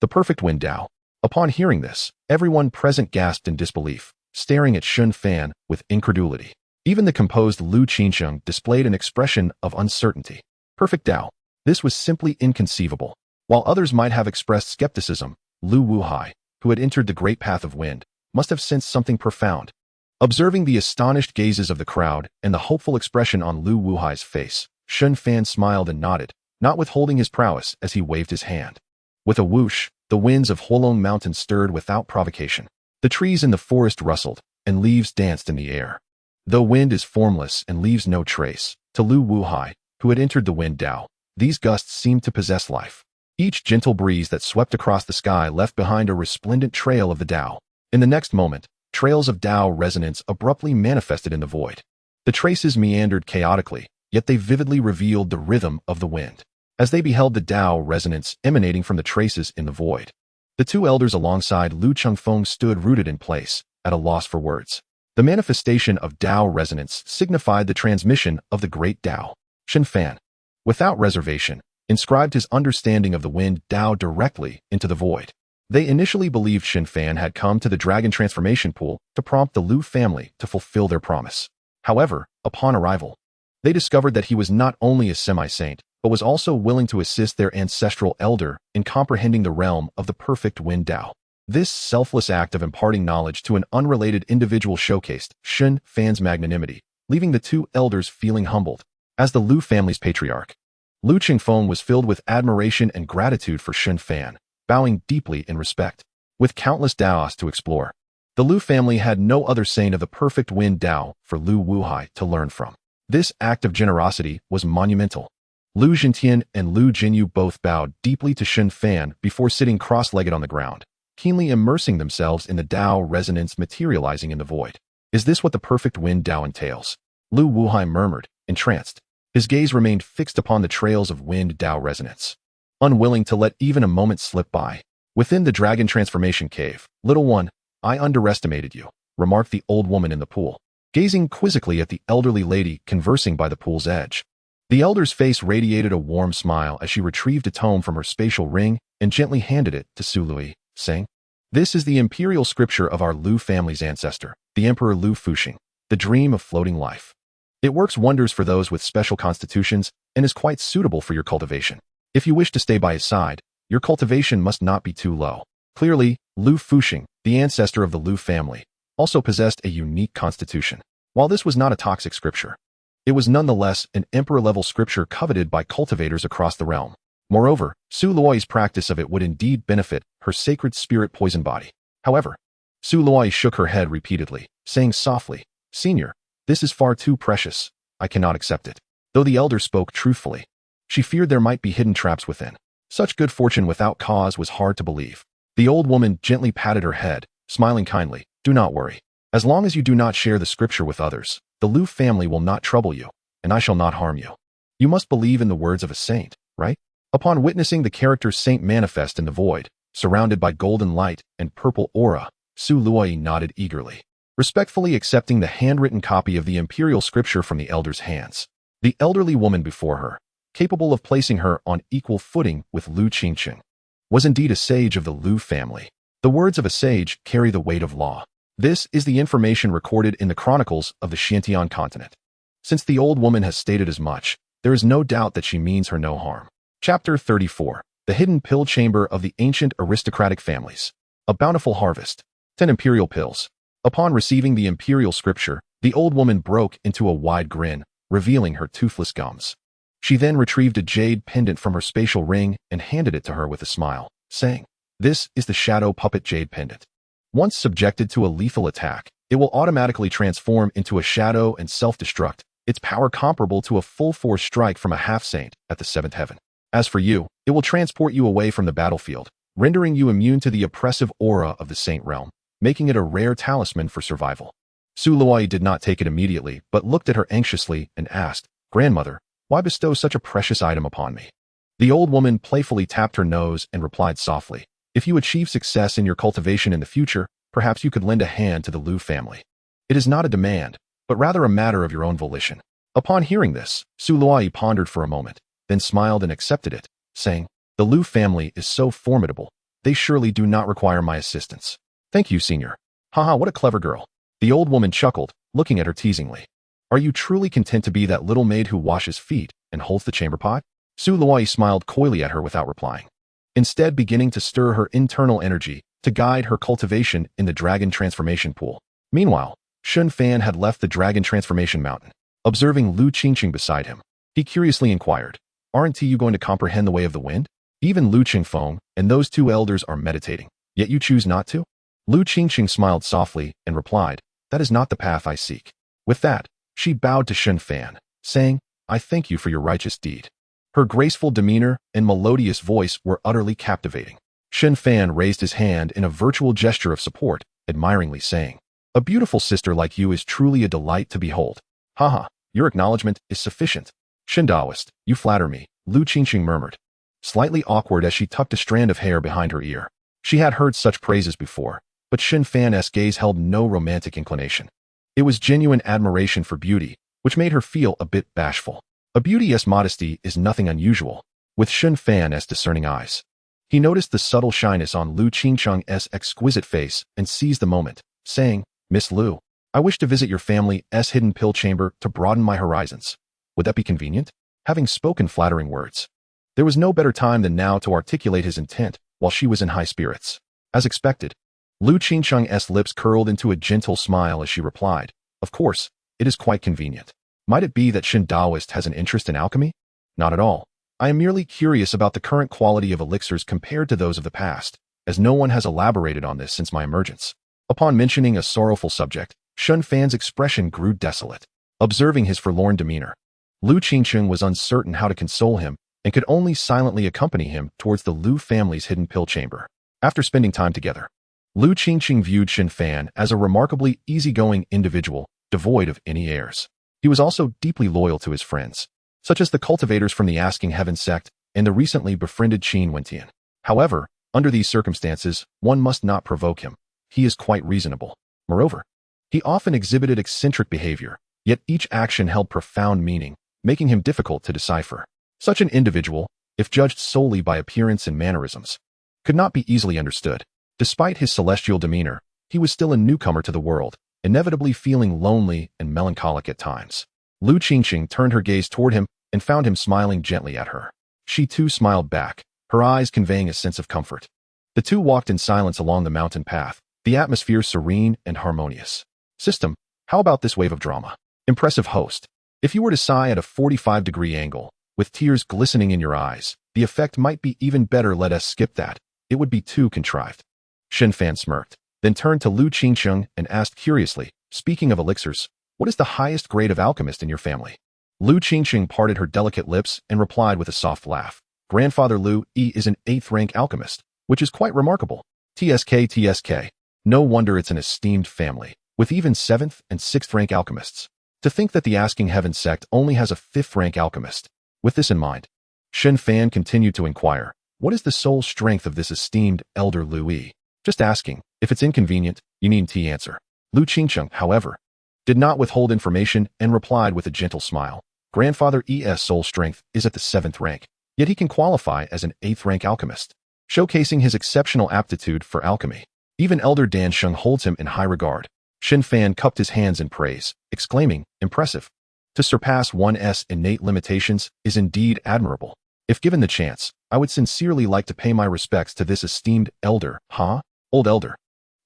Speaker 1: The perfect Wind Tao. Upon hearing this, everyone present gasped in disbelief, staring at Shen Fan with incredulity. Even the composed Lu Qingsheng displayed an expression of uncertainty. Perfect Tao. This was simply inconceivable. While others might have expressed skepticism, Lu Wuhai, who had entered the Great Path of Wind, must have sensed something profound. Observing the astonished gazes of the crowd and the hopeful expression on Lu Wuhai's face, Shen Fan smiled and nodded, not withholding his prowess as he waved his hand. With a whoosh, the winds of Huolong Mountain stirred without provocation. The trees in the forest rustled, and leaves danced in the air. Though wind is formless and leaves no trace, to Lu Wuhai, who had entered the Wind Tao, these gusts seemed to possess life. Each gentle breeze that swept across the sky left behind a resplendent trail of the Tao. In the next moment, trails of Tao resonance abruptly manifested in the void. The traces meandered chaotically, yet they vividly revealed the rhythm of the wind. As they beheld the Tao resonance emanating from the traces in the void, the two elders alongside Lu Qingfeng stood rooted in place, at a loss for words. The manifestation of Tao resonance signified the transmission of the great Tao. Shen Fan, without reservation, inscribed his understanding of the Wind Tao directly into the void. They initially believed Shen Fan had come to the dragon transformation pool to prompt the Lu family to fulfill their promise. However, upon arrival, they discovered that he was not only a semi-saint, but was also willing to assist their ancestral elder in comprehending the realm of the perfect Wind Tao. This selfless act of imparting knowledge to an unrelated individual showcased Shen Fan's magnanimity, leaving the two elders feeling humbled. As the Lu family's patriarch, Lu Qingfeng was filled with admiration and gratitude for Shen Fan, bowing deeply in respect. with countless Daos to explore. The Lu family had no other saint of the perfect wind Dao for Lu Wuhai to learn from. This act of generosity was monumental. Lu Jintian and Lu Jinyu both bowed deeply to Shen Fan before sitting cross-legged on the ground, keenly immersing themselves in the Dao resonance materializing in the void. Is this what the perfect wind Dao entails? Lu Wuhai murmured, entranced. His gaze remained fixed upon the trails of wind Dao resonance, unwilling to let even a moment slip by. Within the dragon transformation cave, little one, I underestimated you, remarked the old woman in the pool, gazing quizzically at the elderly lady conversing by the pool's edge. The elder's face radiated a warm smile as she retrieved a tome from her spatial ring and gently handed it to Su Lui, saying, "This is the imperial scripture of our Lu family's ancestor, the Emperor Lu Fuxing, the dream of floating life. It works wonders for those with special constitutions and is quite suitable for your cultivation. If you wish to stay by his side, your cultivation must not be too low." Clearly, Lu Fuxing, the ancestor of the Lu family, also possessed a unique constitution. While this was not a toxic scripture, it was nonetheless an emperor-level scripture coveted by cultivators across the realm. Moreover, Su Luoyi's practice of it would indeed benefit her sacred spirit poison body. However, Su Luoyi shook her head repeatedly, saying softly, "Senior, this is far too precious. I cannot accept it." Though the elder spoke truthfully, she feared there might be hidden traps within. Such good fortune without cause was hard to believe. The old woman gently patted her head, smiling kindly. "Do not worry. As long as you do not share the scripture with others, the Lu family will not trouble you, and I shall not harm you. You must believe in the words of a saint, right?" Upon witnessing the character saint manifest in the void, surrounded by golden light and purple aura, Su Luoyi nodded eagerly, respectfully accepting the handwritten copy of the imperial scripture from the elder's hands. The elderly woman before her, capable of placing her on equal footing with Lu Qingqing, was indeed a sage of the Lu family. The words of a sage carry the weight of law. This is the information recorded in the chronicles of the Xiantian continent. Since the old woman has stated as much, there is no doubt that she means her no harm. Chapter 34. The Hidden Pill Chamber of the Ancient Aristocratic Families. A Bountiful Harvest. 10 Imperial Pills. Upon receiving the imperial scripture, the old woman broke into a wide grin, revealing her toothless gums. She then retrieved a jade pendant from her spatial ring and handed it to her with a smile, saying, "This is the Shadow Puppet Jade Pendant. Once subjected to a lethal attack, it will automatically transform into a shadow and self-destruct, its power comparable to a full-force strike from a half-saint at the seventh heaven. As for you, it will transport you away from the battlefield, rendering you immune to the oppressive aura of the saint realm, making it a rare talisman for survival." Su Luoyi did not take it immediately, but looked at her anxiously and asked, "Grandmother, why bestow such a precious item upon me?" The old woman playfully tapped her nose and replied softly, "If you achieve success in your cultivation in the future, perhaps you could lend a hand to the Lu family. It is not a demand, but rather a matter of your own volition." Upon hearing this, Su Luoyi pondered for a moment, then smiled and accepted it, saying, "The Lu family is so formidable, they surely do not require my assistance." "Thank you, senior." "Haha, what a clever girl." The old woman chuckled, looking at her teasingly. "Are you truly content to be that little maid who washes feet and holds the chamber pot?" Su Luoyi smiled coyly at her without replying, instead beginning to stir her internal energy to guide her cultivation in the dragon transformation pool. Meanwhile, Shen Fan had left the dragon transformation mountain. Observing Lu Qingqing beside him, he curiously inquired, "Aren't you going to comprehend the way of the wind? Even Lu Qingfeng and those two elders are meditating, yet you choose not to?" Lu Qingqing smiled softly and replied, "That is not the path I seek." With that, she bowed to Shen Fan, saying, "I thank you for your righteous deed." Her graceful demeanor and melodious voice were utterly captivating. Shen Fan raised his hand in a virtual gesture of support, admiringly saying, "A beautiful sister like you is truly a delight to behold." "Haha, your acknowledgement is sufficient." "Shen Daoist, you flatter me," Lu Qingqing murmured, slightly awkward as she tucked a strand of hair behind her ear. She had heard such praises before, but Shen Fan's gaze held no romantic inclination. It was genuine admiration for beauty, which made her feel a bit bashful. A beauty's modesty is nothing unusual, with Shen Fan's discerning eyes. He noticed the subtle shyness on Lu Qingchang's exquisite face and seized the moment, saying, "Miss Lu, I wish to visit your family's hidden pill chamber to broaden my horizons. Would that be convenient?" Having spoken flattering words, there was no better time than now to articulate his intent while she was in high spirits. As expected, Lu Qingchang's lips curled into a gentle smile as she replied, "Of course, it is quite convenient. Might it be that Shen Daoist has an interest in alchemy?" "Not at all. I am merely curious about the current quality of elixirs compared to those of the past. as no one has elaborated on this since my emergence. Upon mentioning a sorrowful subject, Shen Fan's expression grew desolate. Observing his forlorn demeanor, Lu Qingqing was uncertain how to console him and could only silently accompany him towards the Lu family's hidden pill chamber. After spending time together, Lu Qingqing viewed Shen Fan as a remarkably easygoing individual, devoid of any airs. He was also deeply loyal to his friends, such as the cultivators from the Asking Heaven sect and the recently befriended Qin Wentian. However, under these circumstances, one must not provoke him. He is quite reasonable. Moreover, he often exhibited eccentric behavior, yet each action held profound meaning, making him difficult to decipher. Such an individual, if judged solely by appearance and mannerisms, could not be easily understood. Despite his celestial demeanor, he was still a newcomer to the world, inevitably feeling lonely and melancholic at times. Lu Qingqing turned her gaze toward him and found him smiling gently at her. She too smiled back, her eyes conveying a sense of comfort. The two walked in silence along the mountain path, the atmosphere serene and harmonious. System, how about this wave of drama? Impressive host. If you were to sigh at a 45-degree angle, with tears glistening in your eyes, the effect might be even better. Let us skip that. It would be too contrived. Shen Fan smirked, then turned to Lu Qingqing and asked curiously, speaking of elixirs, what is the highest grade of alchemist in your family? Lu Qingqing parted her delicate lips and replied with a soft laugh. Grandfather Lu is an 8th-rank alchemist, which is quite remarkable. TSK. No wonder it's an esteemed family, with even 7th and 6th-rank alchemists. To think that the Asking Heaven sect only has a 5th-rank alchemist. With this in mind, Shen Fan continued to inquire, what is the sole strength of this esteemed elder Lu? Just asking. If it's inconvenient, you needn't answer. Lu Qingqing, however, did not withhold information and replied with a gentle smile. Grandfather ES sole strength is at the 7th rank, yet he can qualify as an 8th-rank alchemist, showcasing his exceptional aptitude for alchemy. Even Elder Dan Sheng holds him in high regard. Shen Fan cupped his hands in praise, exclaiming, impressive. To surpass one's innate limitations is indeed admirable. If given the chance, I would sincerely like to pay my respects to this esteemed elder. Old elder.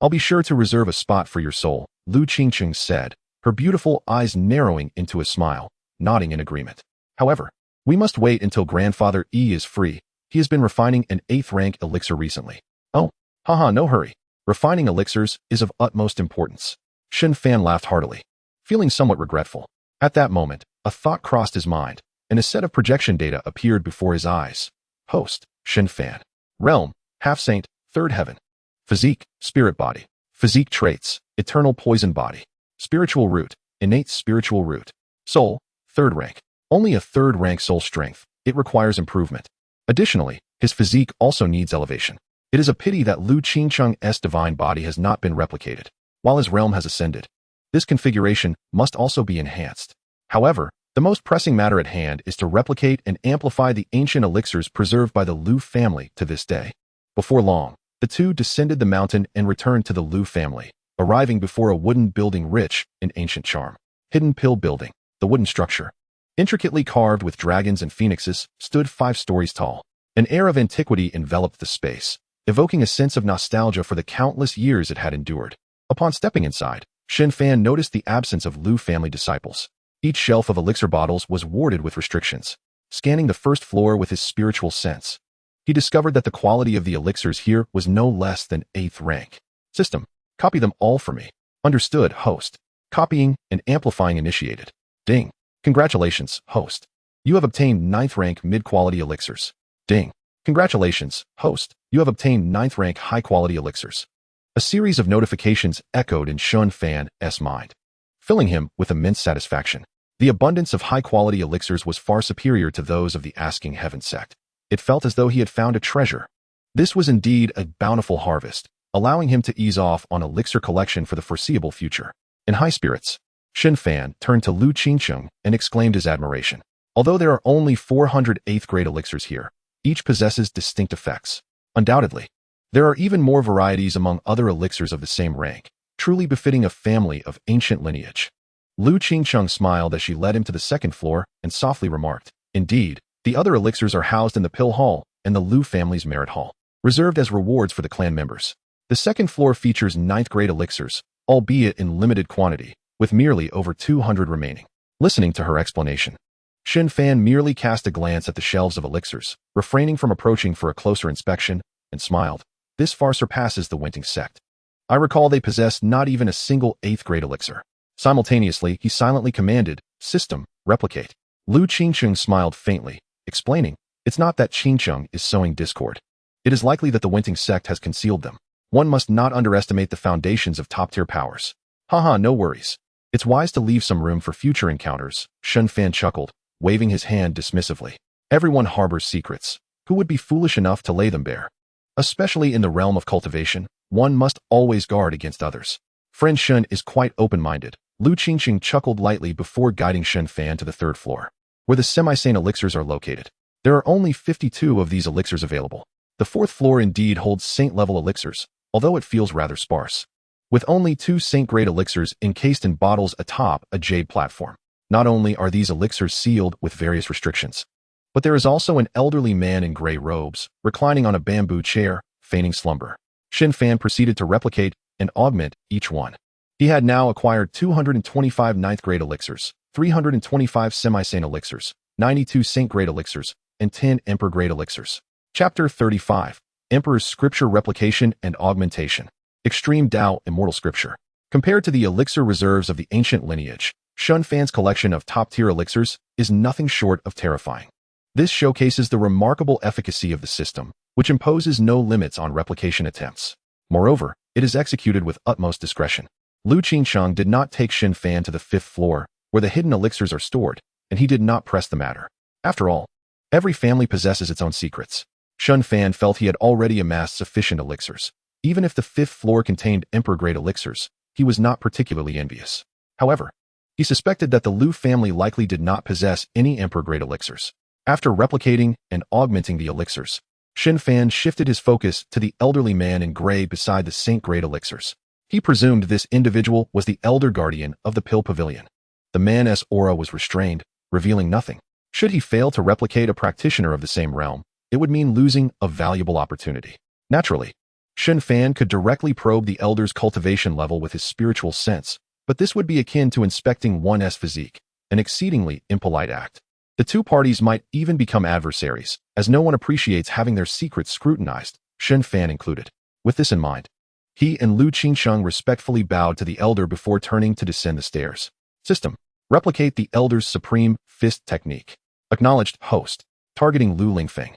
Speaker 1: I'll be sure to reserve a spot for your soul, Lu Qingqing said, her beautiful eyes narrowing into a smile, nodding in agreement. However, we must wait until Grandfather is free. He has been refining an 8th-rank elixir recently. Oh, no hurry. Refining elixirs is of utmost importance. Shen Fan laughed heartily, feeling somewhat regretful. At that moment, a thought crossed his mind, and a set of projection data appeared before his eyes. Host, Shen Fan. Realm, half-saint, 3rd heaven. Physique, spirit body. Physique traits, eternal poison body. Spiritual root, innate spiritual root. Soul, 3rd rank. Only a 3rd rank soul strength. It requires improvement. Additionally, his physique also needs elevation. It is a pity that Lu Qingqing's divine body has not been replicated, while his realm has ascended. This configuration must also be enhanced. However, the most pressing matter at hand is to replicate and amplify the ancient elixirs preserved by the Lu family to this day. Before long, the two descended the mountain and returned to the Lu family, arriving before a wooden building rich in ancient charm. Hidden Pill Building. The wooden structure, intricately carved with dragons and phoenixes, stood 5 stories tall. An air of antiquity enveloped the space, evoking a sense of nostalgia for the countless years it had endured. Upon stepping inside, Shen Fan noticed the absence of Lu family disciples. Each shelf of elixir bottles was warded with restrictions. Scanning the first floor with his spiritual sense, he discovered that the quality of the elixirs here was no less than 8th rank. System, copy them all for me. Understood, host. Copying and amplifying initiated. Ding. Congratulations, host. You have obtained 9th rank mid-quality elixirs. Ding. Congratulations, host. You have obtained 9th rank high-quality elixirs. A series of notifications echoed in Shen Fan's mind, filling him with immense satisfaction. The abundance of high-quality elixirs was far superior to those of the Asking Heaven sect. It felt as though he had found a treasure. This was indeed a bountiful harvest, allowing him to ease off on elixir collection for the foreseeable future. In high spirits, Shen Fan turned to Lu Qingqing and exclaimed his admiration. Although there are only 400 8th-grade elixirs here, each possesses distinct effects. Undoubtedly, there are even more varieties among other elixirs of the same rank, truly befitting a family of ancient lineage. Lu Qingqing smiled as she led him to the 2nd floor and softly remarked, indeed, the other elixirs are housed in the Pill Hall and the Lu family's Merit Hall, reserved as rewards for the clan members. The 2nd floor features 9th-grade elixirs, albeit in limited quantity, with merely over 200 remaining. Listening to her explanation, Shen Fan merely cast a glance at the shelves of elixirs, refraining from approaching for a closer inspection, and smiled. This far surpasses the Winting sect. I recall they possessed not even a single 8th grade elixir. Simultaneously, he silently commanded, "System, replicate." Lu Qingcheng smiled faintly, explaining, "It's not that Qingcheng is sowing discord. It is likely that the Winting sect has concealed them. One must not underestimate the foundations of top-tier powers." "Haha, no worries. It's wise to leave some room for future encounters," Shen Fan chuckled, waving his hand dismissively. "Everyone harbors secrets. Who would be foolish enough to lay them bare? Especially in the realm of cultivation, one must always guard against others." "Friend Shen is quite open-minded." Lu Qingqing chuckled lightly before guiding Shen Fan to the 3rd floor, where the semi-sane elixirs are located. There are only 52 of these elixirs available. The 4th floor indeed holds saint-level elixirs, although it feels rather sparse. With only 2 saint-grade elixirs encased in bottles atop a jade platform. Not only are these elixirs sealed with various restrictions, but there is also an elderly man in gray robes, reclining on a bamboo chair, feigning slumber. Shen Fan proceeded to replicate and augment each one. He had now acquired 225 9th-grade elixirs, 325 semi-sane elixirs, 92 saint-grade elixirs, and 10 emperor-grade elixirs. Chapter 35. Emperor's Scripture Replication and Augmentation. Extreme Tao Immortal Scripture. Compared to the elixir reserves of the ancient lineage, Shen Fan's collection of top-tier elixirs is nothing short of terrifying. This showcases the remarkable efficacy of the system, which imposes no limits on replication attempts. Moreover, it is executed with utmost discretion. Lu Qingchang did not take Shen Fan to the 5th floor, where the hidden elixirs are stored, and he did not press the matter. After all, every family possesses its own secrets. Shen Fan felt he had already amassed sufficient elixirs. Even if the 5th floor contained emperor-grade elixirs, he was not particularly envious. However, he suspected that the Lu family likely did not possess any emperor-grade elixirs. After replicating and augmenting the elixirs, Shen Fan shifted his focus to the elderly man in gray beside the saint-grade elixirs. He presumed this individual was the elder guardian of the Pill Pavilion. The man's aura was restrained, revealing nothing. Should he fail to replicate a practitioner of the same realm, it would mean losing a valuable opportunity. Naturally, Shen Fan could directly probe the elder's cultivation level with his spiritual sense, but this would be akin to inspecting one's physique, an exceedingly impolite act. The two parties might even become adversaries, as no one appreciates having their secrets scrutinized, Shen Fan included. With this in mind, he and Lu Qingcheng respectfully bowed to the elder before turning to descend the stairs. System. Replicate the elder's supreme fist technique. Acknowledged host. Targeting Lu Lingfeng.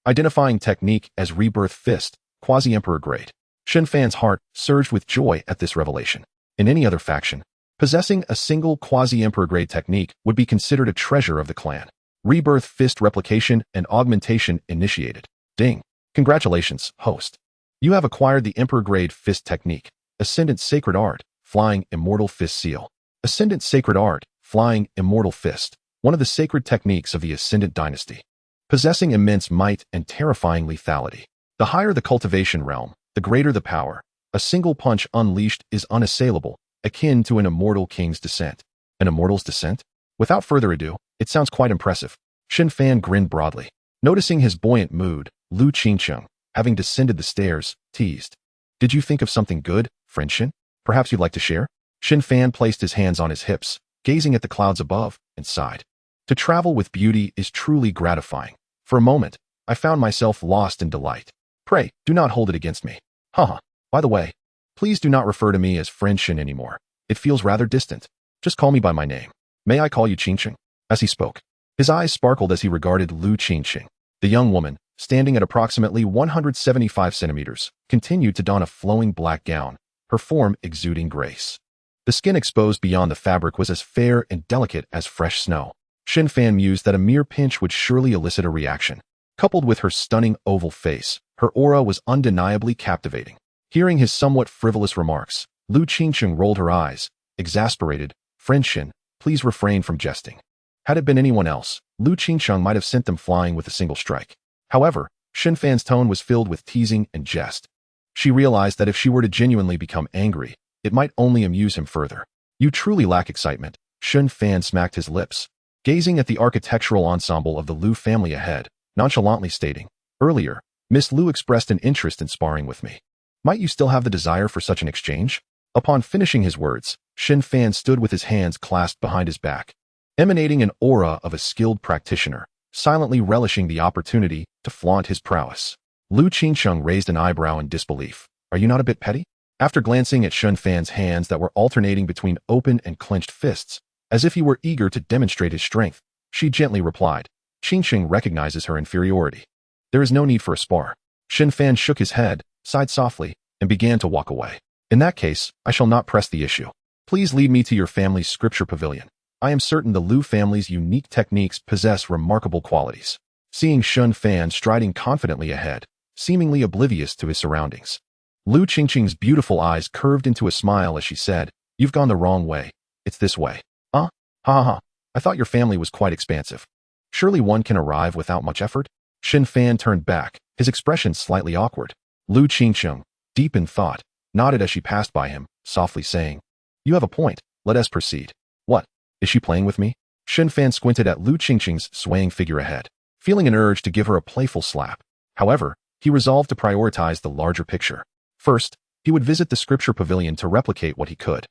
Speaker 1: Identifying technique as rebirth fist, quasi-emperor grade. Shen Fan's heart surged with joy at this revelation. In any other faction, possessing a single quasi-emperor grade technique would be considered a treasure of the clan. Rebirth fist replication and augmentation initiated. Ding. Congratulations, host. You have acquired the emperor grade fist technique. Ascendant Sacred Art, Flying Immortal Fist Seal. Ascendant Sacred Art, Flying Immortal Fist, one of the sacred techniques of the Ascendant Dynasty. Possessing immense might and terrifying lethality. The higher the cultivation realm, the greater the power. A single punch unleashed is unassailable, akin to an immortal king's descent. An immortal's descent? Without further ado, it sounds quite impressive. Shen Fan grinned broadly. Noticing his buoyant mood, Lu Qingcheng, having descended the stairs, teased. Did you think of something good, friend Shen? Perhaps you'd like to share? Shen Fan placed his hands on his hips, gazing at the clouds above, and sighed. To travel with beauty is truly gratifying. For a moment, I found myself lost in delight. Pray, do not hold it against me. Haha. By the way, please do not refer to me as friend Shen anymore. It feels rather distant. Just call me by my name. May I call you Qingqing? As he spoke, his eyes sparkled as he regarded Lu Qingqing. The young woman, standing at approximately 175 centimeters, continued to don a flowing black gown, her form exuding grace. The skin exposed beyond the fabric was as fair and delicate as fresh snow. Shen Fan mused that a mere pinch would surely elicit a reaction. Coupled with her stunning oval face, her aura was undeniably captivating. Hearing his somewhat frivolous remarks, Lu Qingqing rolled her eyes, exasperated. Friend Shen, please refrain from jesting. Had it been anyone else, Lu Qingcheng might have sent them flying with a single strike. However, Shen Fan's tone was filled with teasing and jest. She realized that if she were to genuinely become angry, it might only amuse him further. You truly lack excitement. Shen Fan smacked his lips, gazing at the architectural ensemble of the Lu family ahead, nonchalantly stating, earlier, Miss Lu expressed an interest in sparring with me. Might you still have the desire for such an exchange? Upon finishing his words, Shen Fan stood with his hands clasped behind his back, emanating an aura of a skilled practitioner, silently relishing the opportunity to flaunt his prowess. Lu Qingsheng raised an eyebrow in disbelief. Are you not a bit petty? After glancing at Shen Fan's hands that were alternating between open and clenched fists, as if he were eager to demonstrate his strength, she gently replied. Qingsheng recognizes her inferiority. There is no need for a spar. Shen Fan shook his head, sighed softly, and began to walk away. In that case, I shall not press the issue. Please lead me to your family's scripture pavilion. I am certain the Lu family's unique techniques possess remarkable qualities. Seeing Shen Fan striding confidently ahead, seemingly oblivious to his surroundings, Lu Qingqing's beautiful eyes curved into a smile as she said, You've gone the wrong way. It's this way. Ha ha. I thought your family was quite expansive. Surely one can arrive without much effort? Shen Fan turned back, his expression slightly awkward. Lu Qingqing, deep in thought, nodded as she passed by him, softly saying, You have a point. Let us proceed. What? Is she playing with me? Shen Fan squinted at Lu Qingqing's swaying figure ahead, feeling an urge to give her a playful slap. However, he resolved to prioritize the larger picture. First, he would visit the scripture pavilion to replicate what he could.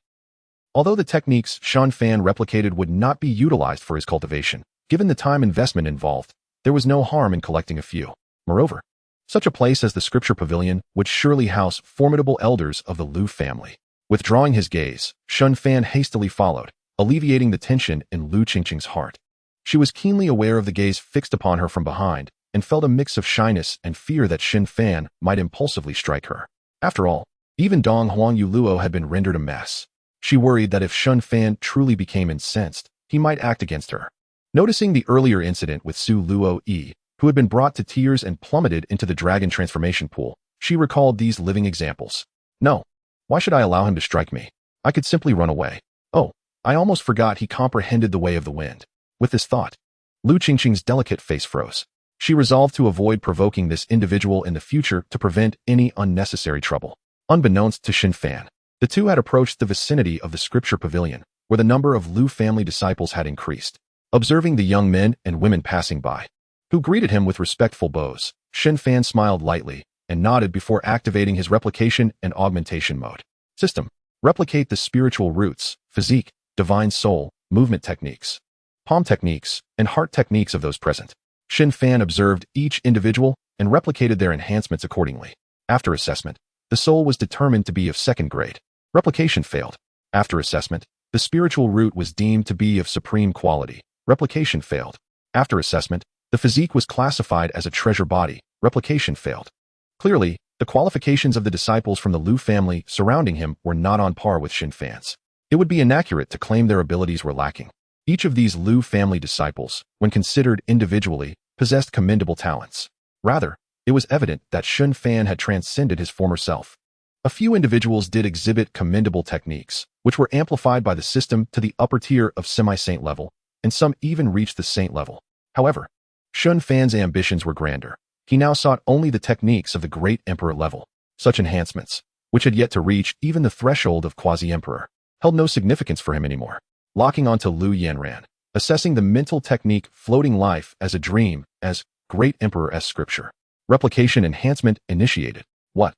Speaker 1: Although the techniques Shen Fan replicated would not be utilized for his cultivation, given the time investment involved, there was no harm in collecting a few. Moreover, such a place as the scripture pavilion would surely house formidable elders of the Lu family. Withdrawing his gaze, Shen Fan hastily followed, alleviating the tension in Lu Qingqing's heart. She was keenly aware of the gaze fixed upon her from behind, and felt a mix of shyness and fear that Shen Fan might impulsively strike her. After all, even Dong Huang Yuluo had been rendered a mess. She worried that if Shen Fan truly became incensed, he might act against her. Noticing the earlier incident with Su Luo Yi, who had been brought to tears and plummeted into the dragon transformation pool, she recalled these living examples. No. Why should I allow him to strike me? I could simply run away. Oh, I almost forgot he comprehended the way of the wind. With this thought, Lu Qingqing's delicate face froze. She resolved to avoid provoking this individual in the future to prevent any unnecessary trouble. Unbeknownst to Shen Fan, the two had approached the vicinity of the scripture pavilion, where the number of Lu family disciples had increased. Observing the young men and women passing by, who greeted him with respectful bows, Shen Fan smiled lightly and nodded before activating his replication and augmentation mode. System. Replicate the spiritual roots, physique, divine soul, movement techniques, palm techniques, and heart techniques of those present. Shen Fan observed each individual and replicated their enhancements accordingly. After assessment, the soul was determined to be of second grade. Replication failed. After assessment, the spiritual root was deemed to be of supreme quality. Replication failed. After assessment, the physique was classified as a treasure body. Replication failed. Clearly, the qualifications of the disciples from the Lu family surrounding him were not on par with Shen Fan's. It would be inaccurate to claim their abilities were lacking. Each of these Lu family disciples, when considered individually, possessed commendable talents. Rather, it was evident that Shen Fan had transcended his former self. A few individuals did exhibit commendable techniques, which were amplified by the system to the upper tier of semi-saint level, and some even reached the saint level. However, Shen Fan's ambitions were grander. He now sought only the techniques of the great emperor level. Such enhancements, which had yet to reach even the threshold of quasi-emperor, held no significance for him anymore. Locking onto Lu Yanran, assessing the mental technique floating life as a dream, as great emperor-esque scripture. Replication enhancement initiated. What?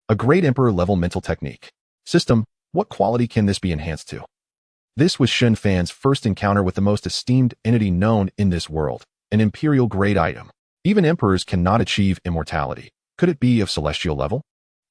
Speaker 1: A great emperor level mental technique. System, what quality can this be enhanced to? This was Shen Fan's first encounter with the most esteemed entity known in this world, an imperial grade item. Even emperors cannot achieve immortality. Could it be of celestial level?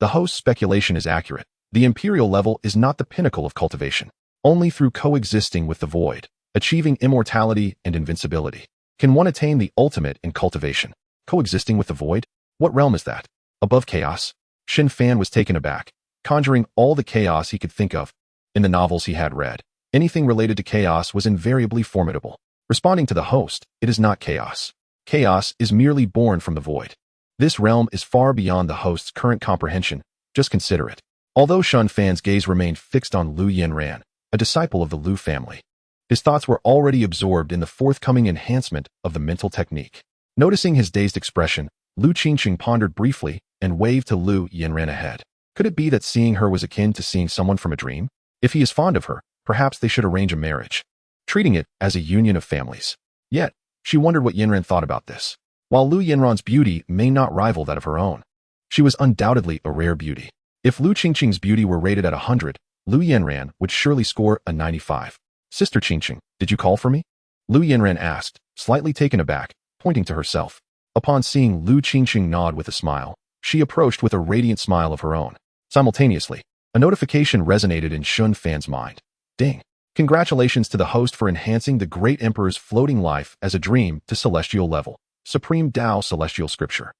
Speaker 1: The host's speculation is accurate. The imperial level is not the pinnacle of cultivation. Only through coexisting with the void, achieving immortality and invincibility, can one attain the ultimate in cultivation. Coexisting with the void? What realm is that? Above chaos? Shen Fan was taken aback, conjuring all the chaos he could think of. In the novels he had read, anything related to chaos was invariably formidable. Responding to the host, it is not chaos. Chaos is merely born from the void. This realm is far beyond the host's current comprehension. Just consider it. Although Shen Fan's gaze remained fixed on Lu Yanran, a disciple of the Lu family, his thoughts were already absorbed in the forthcoming enhancement of the mental technique. Noticing his dazed expression, Lu Qingqing pondered briefly and waved to Lu Yanran ahead. Could it be that seeing her was akin to seeing someone from a dream? If he is fond of her, perhaps they should arrange a marriage, treating it as a union of families. Yet, she wondered what Yanran thought about this. While Lu Yanran's beauty may not rival that of her own, she was undoubtedly a rare beauty. If Lu Qingqing's beauty were rated at 100, Lu Yanran would surely score a 95. Sister Qingqing, did you call for me? Lu Yanran asked, slightly taken aback, pointing to herself. Upon seeing Lu Qingqing nod with a smile, she approached with a radiant smile of her own. Simultaneously, a notification resonated in Shen Fan's mind. Ding! Congratulations to the host for enhancing the Great Emperor's floating life as a dream to celestial level. Supreme Tao Celestial Scripture.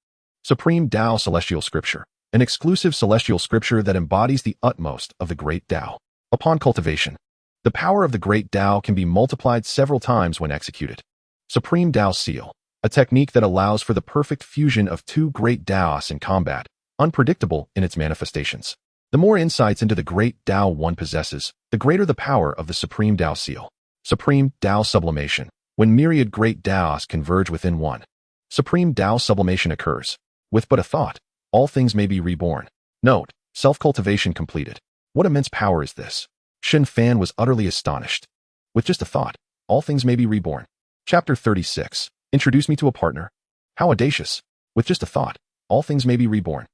Speaker 1: Supreme Tao Celestial Scripture. An exclusive celestial scripture that embodies the utmost of the Great Tao. Upon cultivation, the power of the Great Tao can be multiplied several times when executed. Supreme Tao Seal. A technique that allows for the perfect fusion of two great Taos in combat, unpredictable in its manifestations. The more insights into the great Tao one possesses, the greater the power of the Supreme Tao Seal. Supreme Tao Sublimation. When myriad great Taos converge within one, Supreme Tao Sublimation occurs. With but a thought, all things may be reborn. Note, self-cultivation completed. What immense power is this? Shen Fan was utterly astonished. With just a thought, all things may be reborn. Chapter 36. Introduce me to a partner. How audacious. With just a thought, all things may be reborn.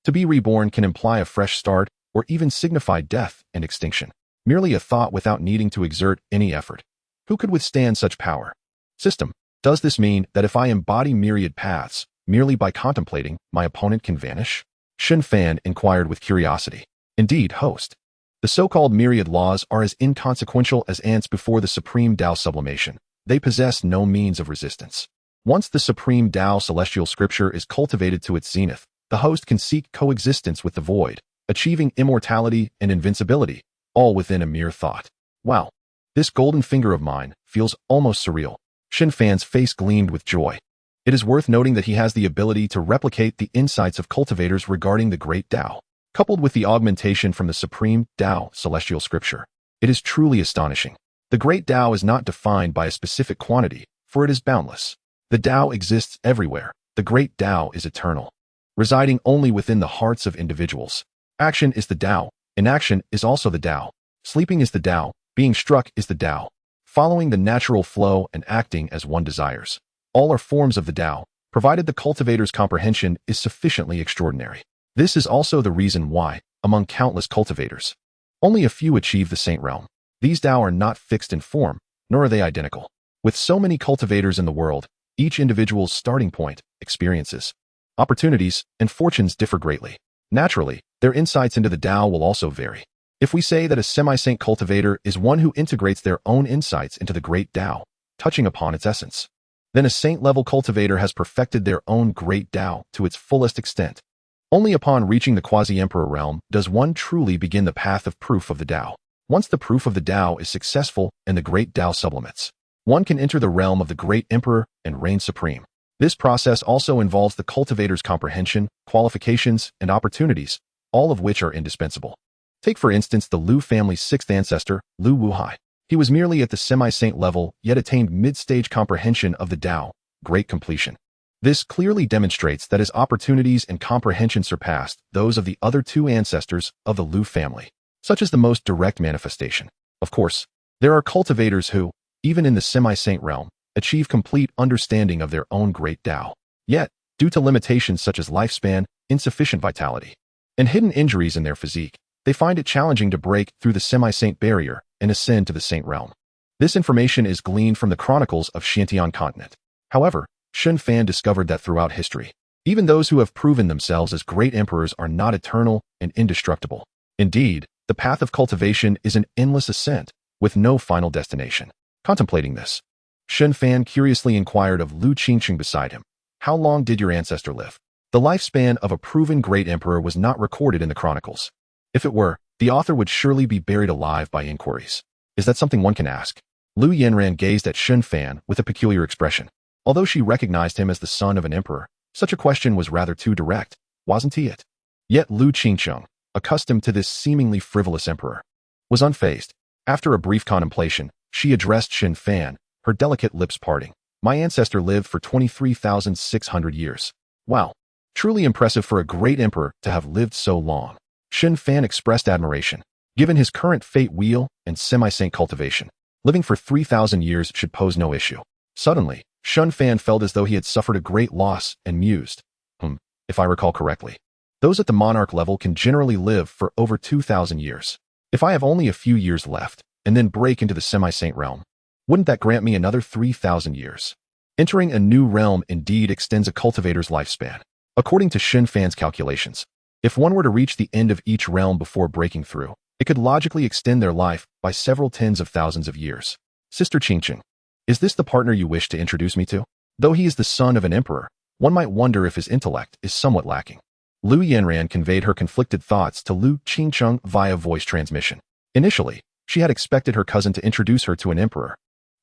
Speaker 1: To be reborn can imply a fresh start or even signify death and extinction. Merely a thought without needing to exert any effort. Who could withstand such power? System. Does this mean that if I embody myriad paths, merely by contemplating, my opponent can vanish? Shen Fan inquired with curiosity. Indeed, host. The so-called myriad laws are as inconsequential as ants before the Supreme Tao Sublimation. They possess no means of resistance. Once the Supreme Tao Celestial Scripture is cultivated to its zenith, the host can seek coexistence with the void, achieving immortality and invincibility, all within a mere thought. Wow. This golden finger of mine feels almost surreal. Shen Fan's face gleamed with joy. It is worth noting that he has the ability to replicate the insights of cultivators regarding the Great Tao, coupled with the augmentation from the Supreme Tao Celestial Scripture. It is truly astonishing. The Great Tao is not defined by a specific quantity, for it is boundless. The Tao exists everywhere. The Great Tao is eternal, residing only within the hearts of individuals. Action is the Tao. Inaction is also the Tao. Sleeping is the Tao. Being struck is the Tao. Following the natural flow and acting as one desires. All are forms of the Tao, provided the cultivator's comprehension is sufficiently extraordinary. This is also the reason why, among countless cultivators, only a few achieve the saint realm. These Tao are not fixed in form, nor are they identical. With so many cultivators in the world, each individual's starting point, experiences, opportunities, and fortunes differ greatly. Naturally, their insights into the Tao will also vary. If we say that a semi-saint cultivator is one who integrates their own insights into the great Tao, touching upon its essence, then a saint-level cultivator has perfected their own great Tao to its fullest extent. Only upon reaching the quasi-emperor realm does one truly begin the path of proof of the Tao. Once the proof of the Tao is successful and the great Tao sublimates, one can enter the realm of the great emperor and reign supreme. This process also involves the cultivator's comprehension, qualifications, and opportunities, all of which are indispensable. Take for instance the Lu family's sixth ancestor, Lu Wuhai. He was merely at the semi-saint level, yet attained mid-stage comprehension of the Tao, great completion. This clearly demonstrates that his opportunities and comprehension surpassed those of the other two ancestors of the Lu family. Such is the most direct manifestation. Of course, there are cultivators who, even in the semi-saint realm, achieve complete understanding of their own great Tao. Yet, due to limitations such as lifespan, insufficient vitality, and hidden injuries in their physique, they find it challenging to break through the semi-saint barrier and ascend to the saint realm. This information is gleaned from the chronicles of Xiantian continent. However, Shen Fan discovered that throughout history, even those who have proven themselves as great emperors are not eternal and indestructible. Indeed, the path of cultivation is an endless ascent, with no final destination. Contemplating this, Shen Fan curiously inquired of Lu Qingqing beside him. How long did your ancestor live? The lifespan of a proven great emperor was not recorded in the chronicles. If it were, the author would surely be buried alive by inquiries. Is that something one can ask? Lu Yanran gazed at Shen Fan with a peculiar expression. Although she recognized him as the son of an emperor, such a question was rather too direct, wasn't he it? Yet Lu Qingqing, accustomed to this seemingly frivolous emperor, was unfazed. After a brief contemplation, she addressed Shen Fan, her delicate lips parting. My ancestor lived for 23,600 years. Wow. Truly impressive for a great emperor to have lived so long. Shen Fan expressed admiration. Given his current fate wheel and semi-saint cultivation, living for 3,000 years should pose no issue. Suddenly, Shen Fan felt as though he had suffered a great loss and mused. If I recall correctly, those at the monarch level can generally live for over 2,000 years. If I have only a few years left, and then break into the semi-saint realm, wouldn't that grant me another 3,000 years? Entering a new realm indeed extends a cultivator's lifespan. According to Shen Fan's calculations, if one were to reach the end of each realm before breaking through, it could logically extend their life by several tens of thousands of years. Sister Qingqing, is this the partner you wish to introduce me to? Though he is the son of an emperor, one might wonder if his intellect is somewhat lacking. Lu Yanran conveyed her conflicted thoughts to Lu Qingqing via voice transmission. Initially, she had expected her cousin to introduce her to an emperor,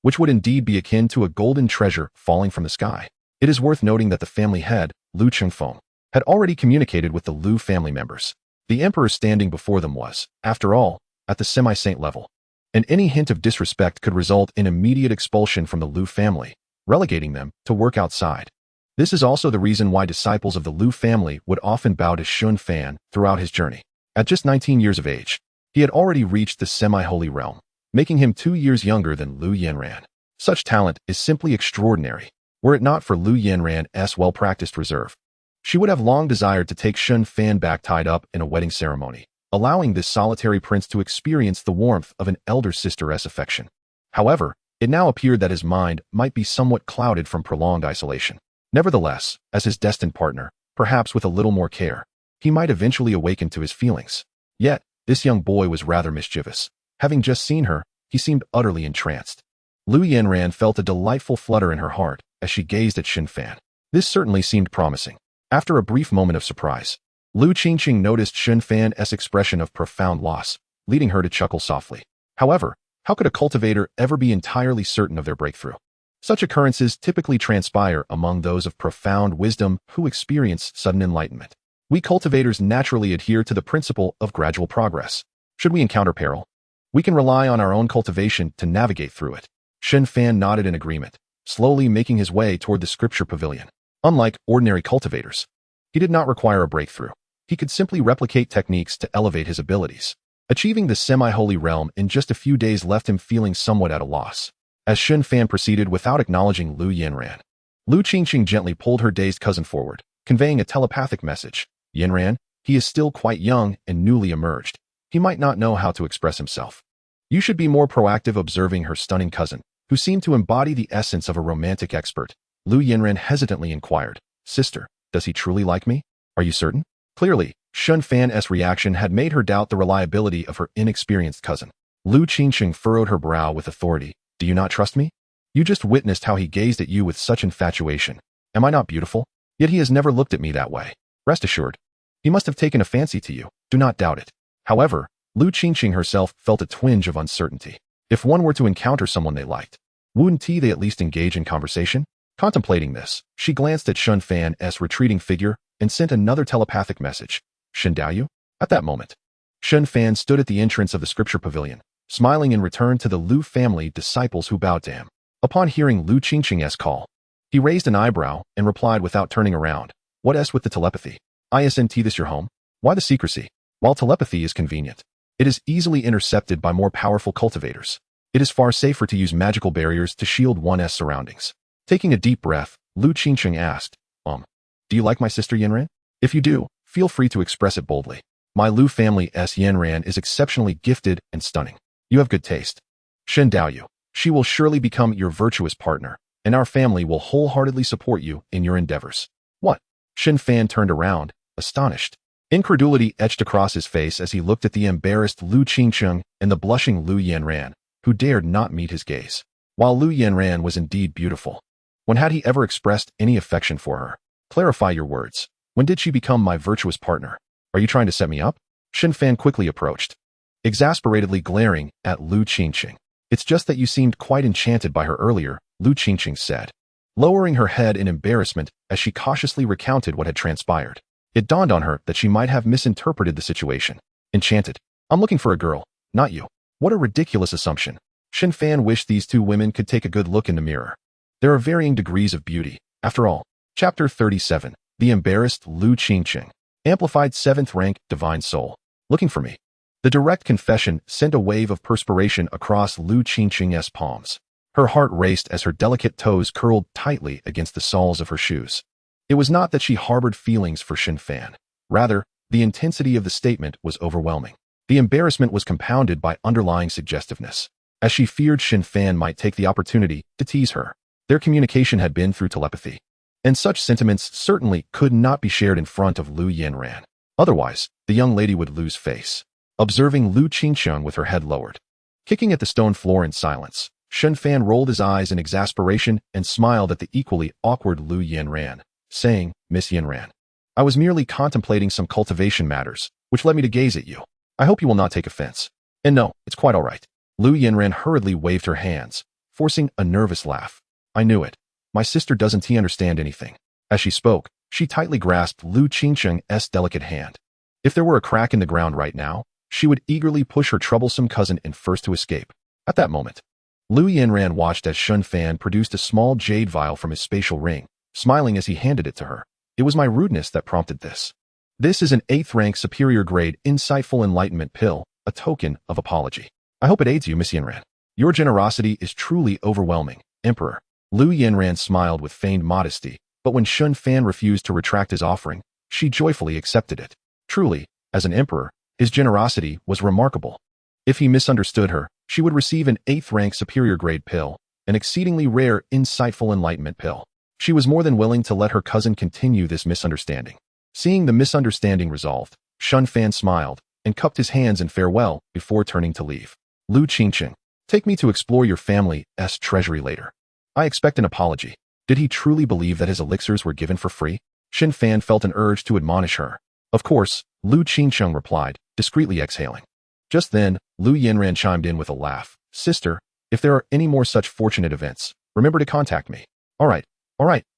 Speaker 1: which would indeed be akin to a golden treasure falling from the sky. It is worth noting that the family head, Lu Chengfeng, had already communicated with the Lu family members. The emperor standing before them was, after all, at the semi-saint level, and any hint of disrespect could result in immediate expulsion from the Lu family, relegating them to work outside. This is also the reason why disciples of the Lu family would often bow to Shen Fan throughout his journey. At just 19 years of age, he had already reached the semi-holy realm, making him 2 years younger than Lu Yanran. Such talent is simply extraordinary. Were it not for Lu Yanran's well-practiced reserve, she would have long desired to take Shen Fan back tied up in a wedding ceremony, allowing this solitary prince to experience the warmth of an elder sister's affection. However, it now appeared that his mind might be somewhat clouded from prolonged isolation. Nevertheless, as his destined partner, perhaps with a little more care, he might eventually awaken to his feelings. Yet, this young boy was rather mischievous. Having just seen her, he seemed utterly entranced. Lu Yanran felt a delightful flutter in her heart as she gazed at Shen Fan. This certainly seemed promising. After a brief moment of surprise, Lu Qingqing noticed Shen Fan's expression of profound loss, leading her to chuckle softly. However, how could a cultivator ever be entirely certain of their breakthrough? Such occurrences typically transpire among those of profound wisdom who experience sudden enlightenment. We cultivators naturally adhere to the principle of gradual progress. Should we encounter peril, we can rely on our own cultivation to navigate through it. Shen Fan nodded in agreement, slowly making his way toward the scripture pavilion. Unlike ordinary cultivators, he did not require a breakthrough. He could simply replicate techniques to elevate his abilities. Achieving the semi-holy realm in just a few days left him feeling somewhat at a loss. As Shen Fan proceeded without acknowledging Lu Yanran, Lu Qingqing gently pulled her dazed cousin forward, conveying a telepathic message. Yanran, he is still quite young and newly emerged. He might not know how to express himself. You should be more proactive. Observing her stunning cousin, who seemed to embody the essence of a romantic expert, Lu Yanran hesitantly inquired, Sister, does he truly like me? Are you certain? Clearly, Shen Fan's reaction had made her doubt the reliability of her inexperienced cousin. Lu Qingqing furrowed her brow with authority. Do you not trust me? You just witnessed how he gazed at you with such infatuation. Am I not beautiful? Yet he has never looked at me that way. Rest assured, he must have taken a fancy to you. Do not doubt it. However, Lu Qingqing herself felt a twinge of uncertainty. If one were to encounter someone they liked, wouldn't they at least engage in conversation? Contemplating this, she glanced at Shen Fan's retreating figure and sent another telepathic message. Shen Daoyu? At that moment, Shen Fan stood at the entrance of the scripture pavilion, smiling in return to the Lu family disciples who bowed to him. Upon hearing Lu Qingqing's call, he raised an eyebrow and replied without turning around, What with the telepathy? Isn't this your home? Why the secrecy? While telepathy is convenient, it is easily intercepted by more powerful cultivators. It is far safer to use magical barriers to shield one's surroundings. Taking a deep breath, Lu Qingqing asked, Do you like my sister Yanran? If you do, feel free to express it boldly. My Lu family's Yanran is exceptionally gifted and stunning. You have good taste. Shen Daoyu, she will surely become your virtuous partner, and our family will wholeheartedly support you in your endeavors. What? Shen Fan turned around, astonished. Incredulity etched across his face as he looked at the embarrassed Lu Qingqing and the blushing Lu Yanran, who dared not meet his gaze. While Lu Yanran was indeed beautiful, when had he ever expressed any affection for her? Clarify your words. When did she become my virtuous partner? Are you trying to set me up? Shen Fan quickly approached, exasperatedly glaring at Lu Qingqing. It's just that you seemed quite enchanted by her earlier, Lu Qingqing said, lowering her head in embarrassment as she cautiously recounted what had transpired. It dawned on her that she might have misinterpreted the situation. Enchanted? I'm looking for a girl, not you. What a ridiculous assumption. Shen Fan wished these two women could take a good look in the mirror. There are varying degrees of beauty, after all. Chapter 37. The Embarrassed Lu Qingqing. Amplified 7th Rank, Divine Soul. Looking for me. The direct confession sent a wave of perspiration across Lu Qingqing's palms. Her heart raced as her delicate toes curled tightly against the soles of her shoes. It was not that she harbored feelings for Shen Fan. Rather, the intensity of the statement was overwhelming. The embarrassment was compounded by underlying suggestiveness, as she feared Shen Fan might take the opportunity to tease her. Their communication had been through telepathy, and such sentiments certainly could not be shared in front of Lu Yanran. Otherwise, the young lady would lose face. Observing Lu Qingxiang with her head lowered, kicking at the stone floor in silence, Shen Fan rolled his eyes in exasperation and smiled at the equally awkward Lu Yanran, saying, "Miss Yanran, I was merely contemplating some cultivation matters, which led me to gaze at you. I hope you will not take offense. And no, it's quite all right." Lu Yanran hurriedly waved her hands, forcing a nervous laugh. "I knew it. My sister doesn't understand anything." As she spoke, she tightly grasped Lu Qingxiang's delicate hand. If there were a crack in the ground right now, she would eagerly push her troublesome cousin in first to escape. At that moment, Lu Yanran watched as Shen Fan produced a small jade vial from his spatial ring, smiling as he handed it to her. "It was my rudeness that prompted this. This is an 8th rank superior grade insightful enlightenment pill, a token of apology. I hope it aids you, Miss Yanran. Your generosity is truly overwhelming, Emperor." Lu Yanran smiled with feigned modesty, but when Shen Fan refused to retract his offering, she joyfully accepted it. Truly, as an emperor, his generosity was remarkable. If he misunderstood her, she would receive an 8th rank superior grade pill, an exceedingly rare insightful enlightenment pill. She was more than willing to let her cousin continue this misunderstanding. Seeing the misunderstanding resolved, Shen Fan smiled and cupped his hands in farewell before turning to leave. "Lu Qingxiang, take me to explore your family's treasury later. I expect an apology." Did he truly believe that his elixirs were given for free? Shen Fan felt an urge to admonish her. "Of course," Lu Qingxiang replied, discreetly exhaling. Just then, Lu Yanran chimed in with a laugh. "Sister, if there are any more such fortunate events, remember to contact me." All right,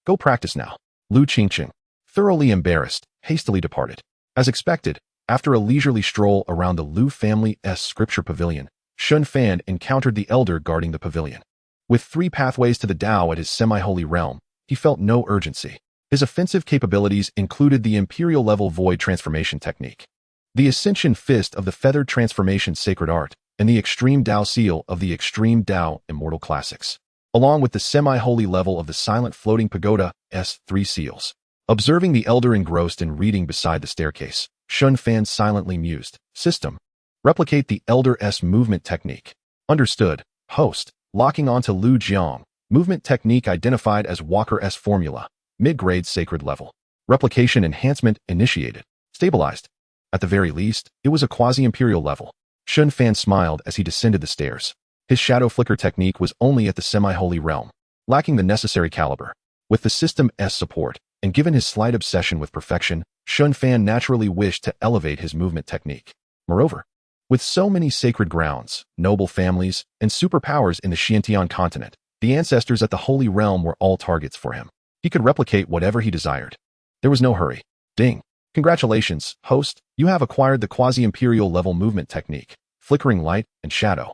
Speaker 1: go practice now." Lu Qingxiang, thoroughly embarrassed, hastily departed. As expected, after a leisurely stroll around the Lu family's scripture pavilion, Shen Fan encountered the elder guarding the pavilion. With 3 pathways to the Tao at his semi-holy realm, he felt no urgency. His offensive capabilities included the Imperial-level Void Transformation Technique, the Ascension Fist of the Feathered Transformation Sacred Art, and the Extreme Tao Seal of the Extreme Tao Immortal Classics, along with the semi-holy level of the Silent Floating Pagoda's 3 seals. Observing the elder engrossed in reading beside the staircase, Shen Fan silently mused. "System. Replicate the elder's movement technique." Understood. Host. Locking onto Lu Jiang. Movement technique identified as Walker's formula. Mid-grade sacred level. Replication enhancement initiated. Stabilized. At the very least, it was a quasi-imperial level. Shen Fan smiled as he descended the stairs. His shadow flicker technique was only at the semi-holy realm, lacking the necessary caliber. With the system's support, and given his slight obsession with perfection, Shen Fan naturally wished to elevate his movement technique. Moreover, with so many sacred grounds, noble families, and superpowers in the Xiantian continent, the ancestors at the Holy Realm were all targets for him. He could replicate whatever he desired. There was no hurry. Ding. Congratulations, host. You have acquired the quasi-imperial level movement technique, Flickering Light and Shadow.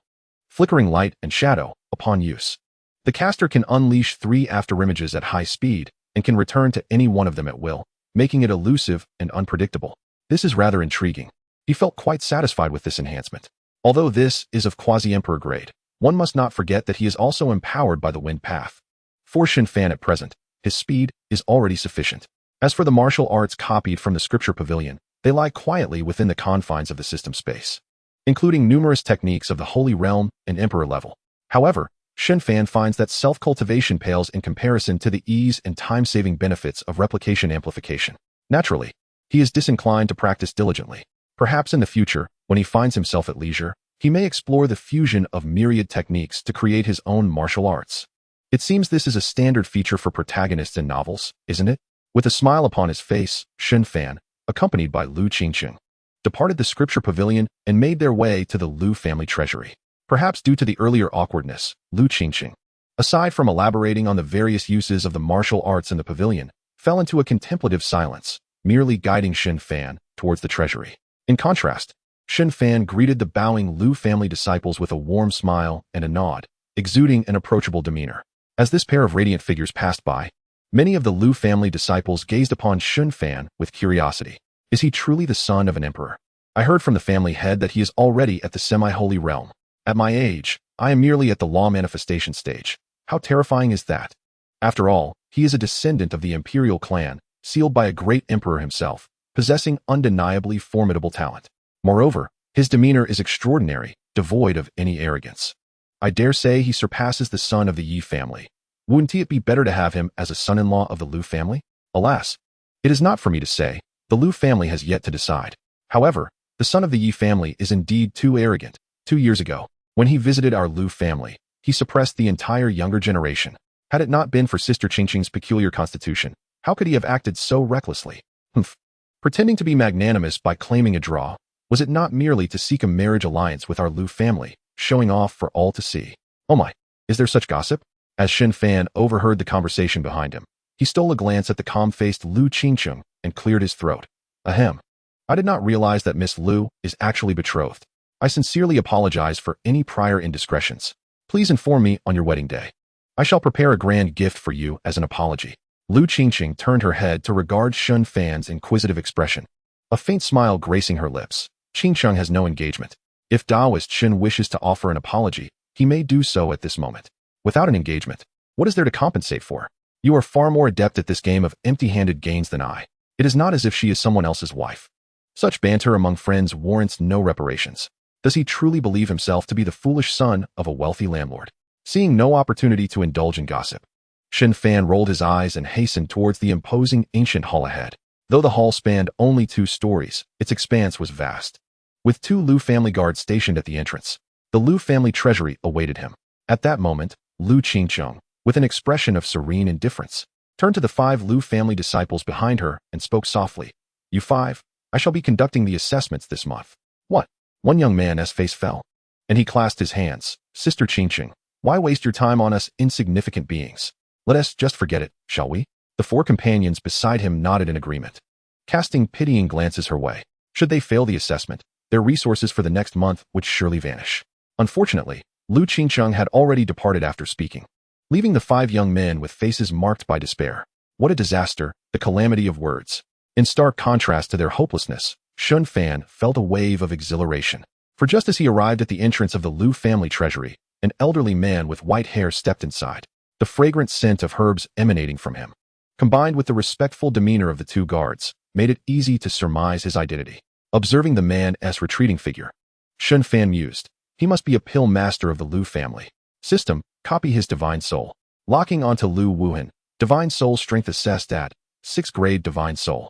Speaker 1: Flickering Light and Shadow, upon use. The caster can unleash 3 afterimages at high speed and can return to any one of them at will, making it elusive and unpredictable. This is rather intriguing. He felt quite satisfied with this enhancement. Although this is of quasi-emperor grade, one must not forget that he is also empowered by the wind path. For Shen Fan at present, his speed is already sufficient. As for the martial arts copied from the scripture pavilion, they lie quietly within the confines of the system space, including numerous techniques of the Holy Realm and Emperor level. However, Shen Fan finds that self-cultivation pales in comparison to the ease and time-saving benefits of replication amplification. Naturally, he is disinclined to practice diligently. Perhaps in the future, when he finds himself at leisure, he may explore the fusion of myriad techniques to create his own martial arts. It seems this is a standard feature for protagonists in novels, isn't it? With a smile upon his face, Shen Fan, accompanied by Lu Qingxiang, departed the scripture pavilion and made their way to the Lu family treasury. Perhaps due to the earlier awkwardness, Lu Qingxiang, aside from elaborating on the various uses of the martial arts in the pavilion, fell into a contemplative silence, merely guiding Shen Fan towards the treasury. In contrast, Shen Fan greeted the bowing Lu family disciples with a warm smile and a nod, exuding an approachable demeanor. As this pair of radiant figures passed by, many of the Lu family disciples gazed upon Shen Fan with curiosity. Is he truly the son of an emperor? I heard from the family head that he is already at the semi-holy realm. At my age, I am merely at the law manifestation stage. How terrifying is that? After all, he is a descendant of the imperial clan, sealed by a great emperor himself, possessing undeniably formidable talent. Moreover, his demeanor is extraordinary, devoid of any arrogance. I dare say he surpasses the son of the Yi family, Wouldn't it be better to have him as a son-in-law of the Liu family? Alas, it is not for me to say. The Liu family has yet to decide. However, the son of the Yi family is indeed too arrogant. 2 years ago, when he visited our Liu family, he suppressed the entire younger generation. Had it not been for Sister Qingqing's peculiar constitution, how could he have acted so recklessly? Humph. Pretending to be magnanimous by claiming a draw, was it not merely to seek a marriage alliance with our Liu family, showing off for all to see? Oh my, is there such gossip? As Shen Fan overheard the conversation behind him, he stole a glance at the calm-faced Liu Qingqing and cleared his throat. Ahem. I did not realize that Miss Liu is actually betrothed. I sincerely apologize for any prior indiscretions. Please inform me on your wedding day. I shall prepare a grand gift for you as an apology. Liu Qingqing turned her head to regard Shen Fan's inquisitive expression. A faint smile gracing her lips. Qingqing has no engagement. If Taoist Shen wishes to offer an apology, he may do so at this moment. Without an engagement, what is there to compensate for? You are far more adept at this game of empty-handed gains than I. It is not as if she is someone else's wife. Such banter among friends warrants no reparations. Does he truly believe himself to be the foolish son of a wealthy landlord? Seeing no opportunity to indulge in gossip, Shen Fan rolled his eyes and hastened towards the imposing ancient hall ahead. Though the hall spanned only 2 stories, its expanse was vast. With 2 Liu family guards stationed at the entrance, the Liu family treasury awaited him. At that moment, Liu Qingqing, with an expression of serene indifference, turned to the 5 Liu family disciples behind her and spoke softly. You 5, I shall be conducting the assessments this month. What? One young man's face fell, and he clasped his hands. Sister Qingqing, why waste your time on us insignificant beings? Let us just forget it, shall we? The 4 companions beside him nodded in agreement, casting pitying glances her way. Should they fail the assessment, their resources for the next month would surely vanish. Unfortunately, Liu Qingqing had already departed after speaking, leaving the 5 young men with faces marked by despair. What a disaster, the calamity of words. In stark contrast to their hopelessness, Shen Fan felt a wave of exhilaration. For just as he arrived at the entrance of the Liu family treasury, an elderly man with white hair stepped inside. The fragrant scent of herbs emanating from him, combined with the respectful demeanor of the 2 guards, made it easy to surmise his identity. Observing the man's retreating figure, Shen Fan mused, he must be a pill master of the Liu family. System, copy his divine soul. Locking onto Liu Wuhan, divine soul strength assessed at 6th grade divine soul.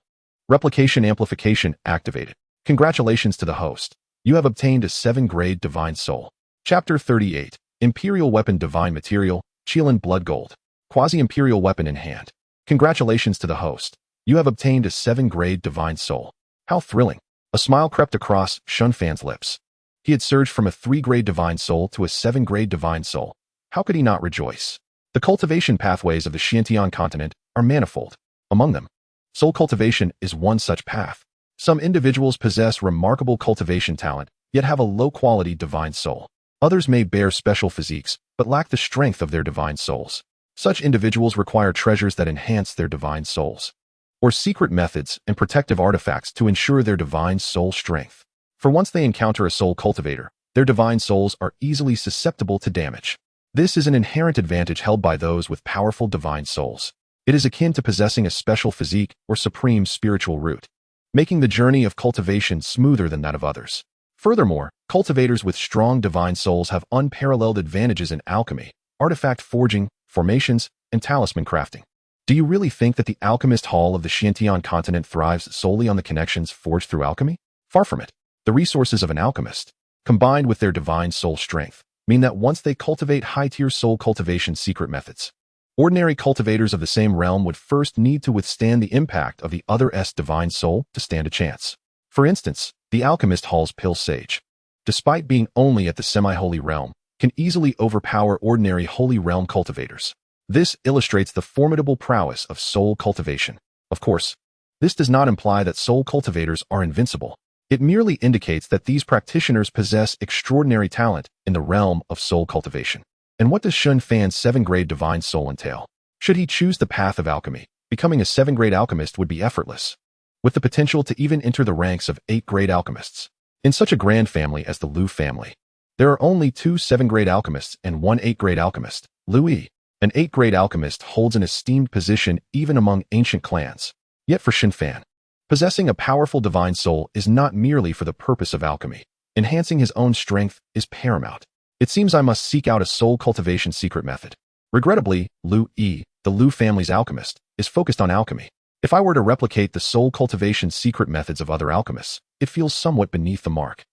Speaker 1: Replication amplification activated. Congratulations to the host. You have obtained a 7th grade divine soul. Chapter 38. Imperial weapon divine material, Qilin blood gold. Quasi-imperial weapon in hand. Congratulations to the host. You have obtained a 7th grade divine soul. How thrilling. A smile crept across Shen Fan's lips. He had surged from a 3 grade divine soul to a 7 grade divine soul. How could he not rejoice? The cultivation pathways of the Xianxian continent are manifold. Among them, soul cultivation is one such path. Some individuals possess remarkable cultivation talent, yet have a low-quality divine soul. Others may bear special physiques, but lack the strength of their divine souls. Such individuals require treasures that enhance their divine souls, or secret methods and protective artifacts to ensure their divine soul strength. For once they encounter a soul cultivator, their divine souls are easily susceptible to damage. This is an inherent advantage held by those with powerful divine souls. It is akin to possessing a special physique or supreme spiritual root, making the journey of cultivation smoother than that of others. Furthermore, cultivators with strong divine souls have unparalleled advantages in alchemy, artifact forging, formations, and talisman crafting. Do you really think that the alchemist hall of the Xianxian continent thrives solely on the connections forged through alchemy? Far from it. The resources of an alchemist, combined with their divine soul strength, mean that once they cultivate high-tier soul cultivation secret methods, ordinary cultivators of the same realm would first need to withstand the impact of the other's divine soul to stand a chance. For instance, the alchemist hall's pill sage, despite being only at the semi-holy realm, can easily overpower ordinary holy realm cultivators. This illustrates the formidable prowess of soul cultivation. Of course, this does not imply that soul cultivators are invincible. It merely indicates that these practitioners possess extraordinary talent in the realm of soul cultivation. And what does Shen Fan's 7th grade divine soul entail? Should he choose the path of alchemy, becoming a 7th grade alchemist would be effortless, with the potential to even enter the ranks of 8th grade alchemists. In such a grand family as the Liu family, there are only 2 7th grade alchemists and 1 8th grade alchemist. Liu Yi, an 8th grade alchemist, holds an esteemed position even among ancient clans. Yet for Shen Fan, possessing a powerful divine soul is not merely for the purpose of alchemy. Enhancing his own strength is paramount. It seems I must seek out a soul cultivation secret method, Regrettably, Lu Yi, the Lu family's alchemist, is focused on alchemy. If I were to replicate the soul cultivation secret methods of other alchemists, it feels somewhat beneath the mark.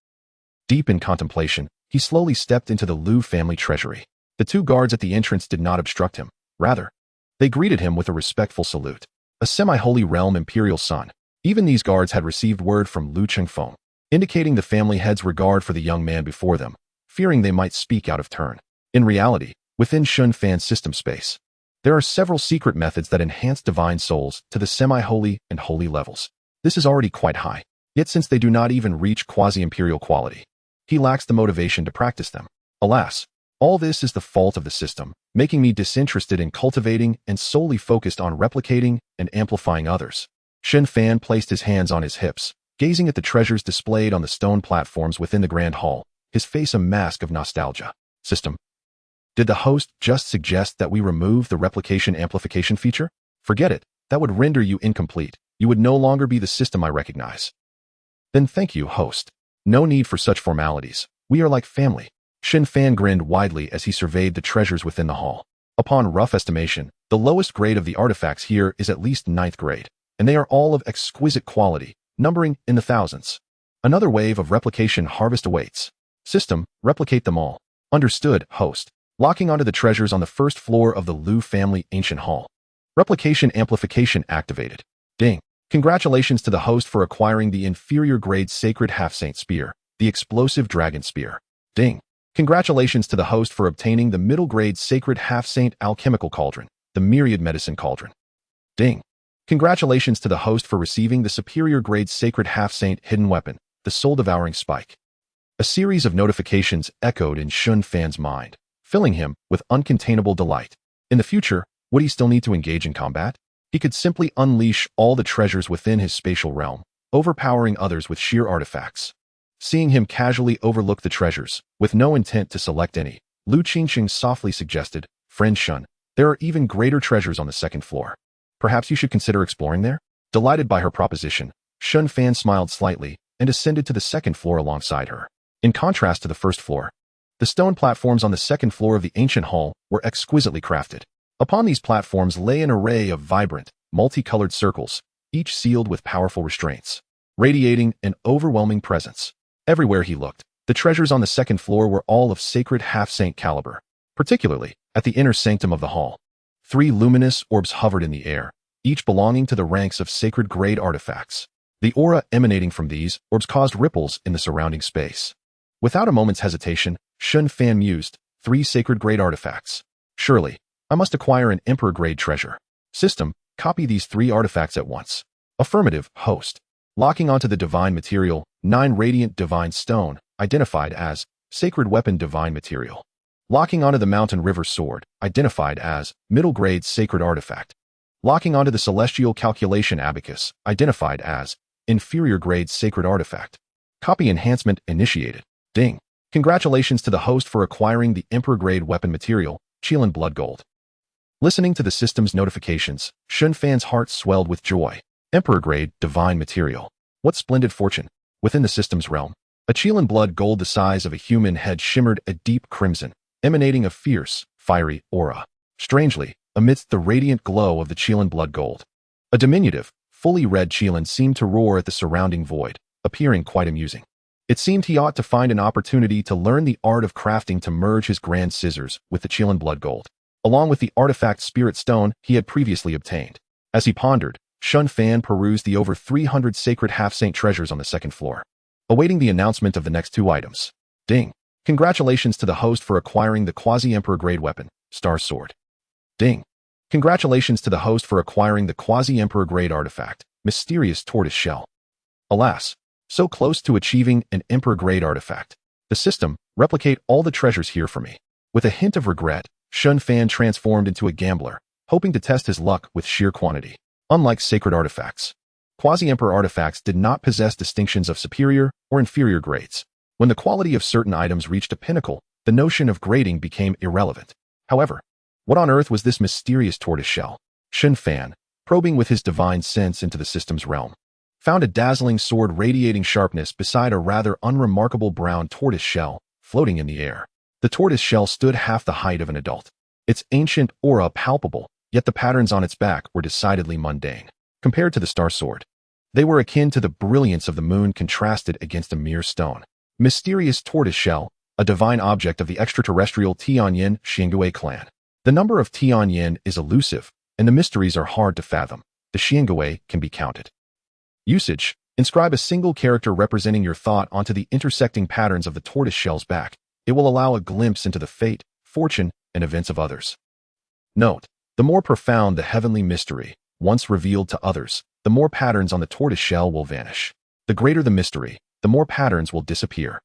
Speaker 1: Deep in contemplation, he slowly stepped into the Lu family treasury. The two guards at the entrance did not obstruct him. Rather, they greeted him with a respectful salute. A semi-holy realm imperial son. Even these guards had received word from Lu Chengfeng, indicating the family head's regard for the young man before them, fearing they might speak out of turn. In reality, within Shen Fan's system space, there are several secret methods that enhance divine souls to the semi-holy and holy levels. This is already quite high, yet since they do not even reach quasi-imperial quality, he lacks the motivation to practice them. Alas, all this is the fault of the system, making me disinterested in cultivating and solely focused on replicating and amplifying others. Shen Fan placed his hands on his hips, gazing at the treasures displayed on the stone platforms within the grand hall, his face a mask of nostalgia. System. Did the host just suggest that we remove the replication amplification feature? Forget it. That would render you incomplete. You would no longer be the system I recognize. Then thank you, host. No need for such formalities. We are like family. Shen Fan grinned widely as he surveyed the treasures within the hall. Upon rough estimation, the lowest grade of the artifacts here is at least 9th grade, and they are all of exquisite quality, numbering in the thousands. Another wave of replication harvest awaits. System, replicate them all. Understood, host. Locking onto the treasures on the first floor of the Lu family ancient hall. Replication amplification activated. Ding. Congratulations to the host for acquiring the inferior grade sacred half-saint spear, the explosive dragon spear. Ding. Congratulations to the host for obtaining the middle grade sacred half-saint alchemical cauldron, the myriad medicine cauldron. Ding. Congratulations to the host for receiving the superior grade sacred half-saint hidden weapon, the soul-devouring spike. A series of notifications echoed in Shen Fan's mind, filling him with uncontainable delight. In the future, would he still need to engage in combat? He could simply unleash all the treasures within his spatial realm, overpowering others with sheer artifacts. Seeing him casually overlook the treasures, with no intent to select any, Lu Qingqing softly suggested, "Friend Shen, there are even greater treasures on the second floor. Perhaps you should consider exploring there?" Delighted by her proposition, Shen Fan smiled slightly and ascended to the second floor alongside her. In contrast to the first floor, the stone platforms on the second floor of the ancient hall were exquisitely crafted. Upon these platforms lay an array of vibrant, multicolored circles, each sealed with powerful restraints, radiating an overwhelming presence. Everywhere he looked, the treasures on the second floor were all of sacred half-saint caliber, particularly at the inner sanctum of the hall. 3 luminous orbs hovered in the air, each belonging to the ranks of sacred grade artifacts. The aura emanating from these orbs caused ripples in the surrounding space. Without a moment's hesitation, Shen Fan mused, 3 sacred grade artifacts. Surely, I must acquire an emperor-grade treasure. System, copy these 3 artifacts at once. Affirmative, host. Locking onto the divine material, 9 radiant divine stone, identified as sacred weapon divine material. Locking onto the mountain river sword, identified as middle-grade sacred artifact. Locking onto the celestial calculation abacus, identified as inferior-grade sacred artifact. Copy enhancement initiated. Ding. Congratulations to the host for acquiring the emperor-grade weapon material, Qilin Blood Gold. Listening to the system's notifications, Shen Fan's heart swelled with joy. Emperor-grade divine material. What splendid fortune. Within the system's realm, a Qilin blood gold the size of a human head shimmered a deep crimson, emanating a fierce, fiery aura. Strangely, amidst the radiant glow of the Qilin blood gold, a diminutive, fully red Qilin seemed to roar at the surrounding void, appearing quite amusing. It seemed he ought to find an opportunity to learn the art of crafting to merge his grand scissors with the Qilin blood gold, along with the artifact spirit stone he had previously obtained. As he pondered, Shen Fan perused the over 300 sacred half-saint treasures on the second floor, awaiting the announcement of the next 2 items. Ding. Congratulations to the host for acquiring the quasi-emperor grade weapon, Star Sword. Ding. Congratulations to the host for acquiring the quasi-emperor grade artifact, Mysterious Tortoise Shell. Alas, so close to achieving an emperor-grade artifact. The system, replicate all the treasures here for me. With a hint of regret, Shen Fan transformed into a gambler, hoping to test his luck with sheer quantity. Unlike sacred artifacts, quasi-emperor artifacts did not possess distinctions of superior or inferior grades. When the quality of certain items reached a pinnacle, the notion of grading became irrelevant. However, what on earth was this mysterious tortoise shell? Shen Fan, probing with his divine sense into the system's realm, found a dazzling sword radiating sharpness beside a rather unremarkable brown tortoise shell floating in the air. The tortoise shell stood half the height of an adult. its ancient aura palpable, yet the patterns on its back were decidedly mundane. Compared to the star sword, they were akin to the brilliance of the moon contrasted against a mere stone. Mysterious tortoise shell, a divine object of the extraterrestrial Tianyin Xianxiaaudiobooks clan. The number of Tianyin is elusive, and the mysteries are hard to fathom. The Xianxiaaudiobooks can be counted. Usage: inscribe a single character representing your thought onto the intersecting patterns of the tortoise shell's back. It will allow a glimpse into the fate, fortune, and events of others. Note: the more profound the heavenly mystery, once revealed to others, the more patterns on the tortoise shell will vanish. The greater the mystery, the more patterns will disappear.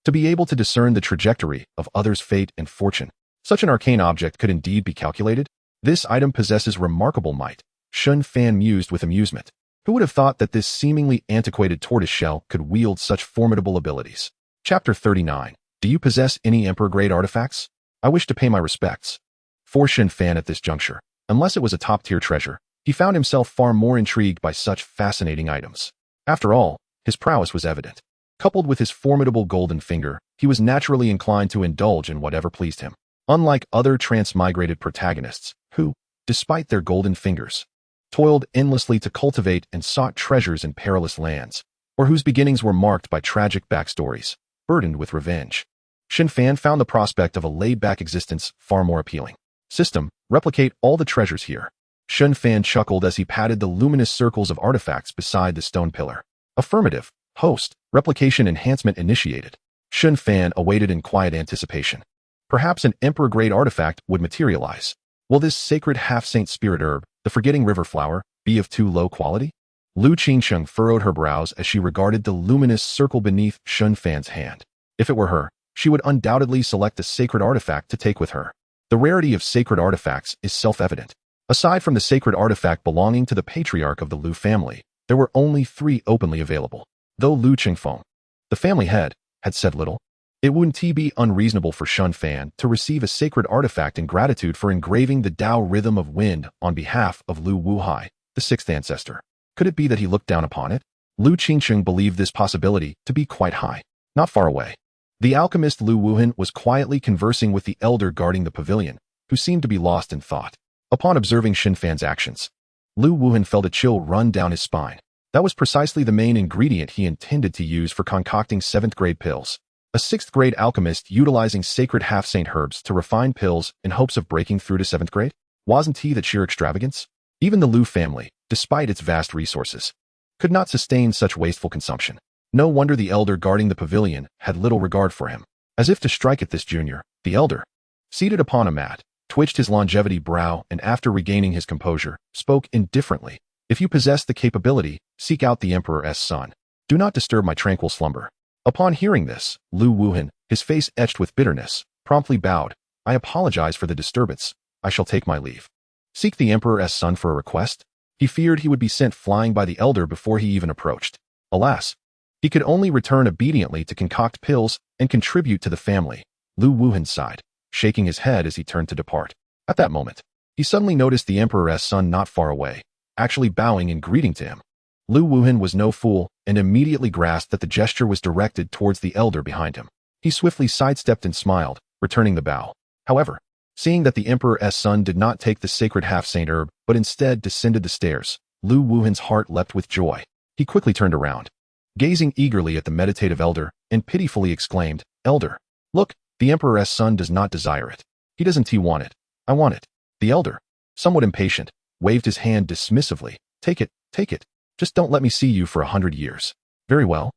Speaker 1: To be able to discern the trajectory of others' fate and fortune, such an arcane object could indeed be calculated. This item possesses remarkable might. Shen Fan mused with amusement. Who would have thought that this seemingly antiquated tortoise shell could wield such formidable abilities? Chapter 39. Do you possess any Emperor-grade artifacts? I wish to pay my respects. For Shen Fan at this juncture, unless it was a top-tier treasure, he found himself far more intrigued by such fascinating items. After all, his prowess was evident. Coupled with his formidable golden finger, he was naturally inclined to indulge in whatever pleased him. Unlike other transmigrated protagonists, who, despite their golden fingers, toiled endlessly to cultivate and sought treasures in perilous lands, or whose beginnings were marked by tragic backstories, burdened with revenge, Shen Fan found the prospect of a laid-back existence far more appealing. System: replicate all the treasures here. Shen Fan chuckled as he patted the luminous circles of artifacts beside the stone pillar. Affirmative. Host: replication enhancement initiated. Shen Fan awaited in quiet anticipation. Perhaps an Emperor-grade artifact would materialize. Will this sacred half-saint spirit herb, the forgetting river flower, be of too low quality? Lu Qingsheng furrowed her brows as she regarded the luminous circle beneath Shen Fan's hand. If it were her, she would undoubtedly select the sacred artifact to take with her. The rarity of sacred artifacts is self-evident. Aside from the sacred artifact belonging to the patriarch of the Lu family, there were only 3 openly available. Though Lu Qingfeng, the family head, had said little, it wouldn't be unreasonable for Shen Fan to receive a sacred artifact in gratitude for engraving the Tao rhythm of wind on behalf of Lu Wuhai, the 6th ancestor. Could it be that he looked down upon it? Lu Qingsheng believed this possibility to be quite high. Not far away, the alchemist Lu Wuhan was quietly conversing with the elder guarding the pavilion, who seemed to be lost in thought. Upon observing Shen Fan's actions, Lu Wuhan felt a chill run down his spine. That was precisely the main ingredient he intended to use for concocting 7th-grade pills. A 6th-grade alchemist utilizing sacred half-saint herbs to refine pills in hopes of breaking through to 7th grade? Wasn't he that sheer extravagance? Even the Lu family, despite its vast resources, could not sustain such wasteful consumption. No wonder the elder guarding the pavilion had little regard for him. As if to strike at this junior, the elder, seated upon a mat, twitched his longevity brow and after regaining his composure, spoke indifferently. If you possess the capability, seek out the Emperor's son. Do not disturb my tranquil slumber. Upon hearing this, Lu Wuhan, his face etched with bitterness, promptly bowed. I apologize for the disturbance. I shall take my leave. Seek the Emperor's son for a request? He feared he would be sent flying by the elder before he even approached. Alas, he could only return obediently to concoct pills and contribute to the family. Lu Wuhan sighed, shaking his head as he turned to depart. At that moment, he suddenly noticed the Emperor's son not far away, actually bowing in greeting to him. Lu Wuhan was no fool and immediately grasped that the gesture was directed towards the elder behind him. He swiftly sidestepped and smiled, returning the bow. However, seeing that the Emperor's son did not take the sacred half-saint herb, but instead descended the stairs, Lu Wuhan's heart leapt with joy. He quickly turned around, gazing eagerly at the meditative elder, and pitifully exclaimed, Elder, look, the Emperor's son does not desire it. He doesn't want it. I want it. The elder, somewhat impatient, waved his hand dismissively. Take it, take it. Just don't let me see you for 100 years. Very well.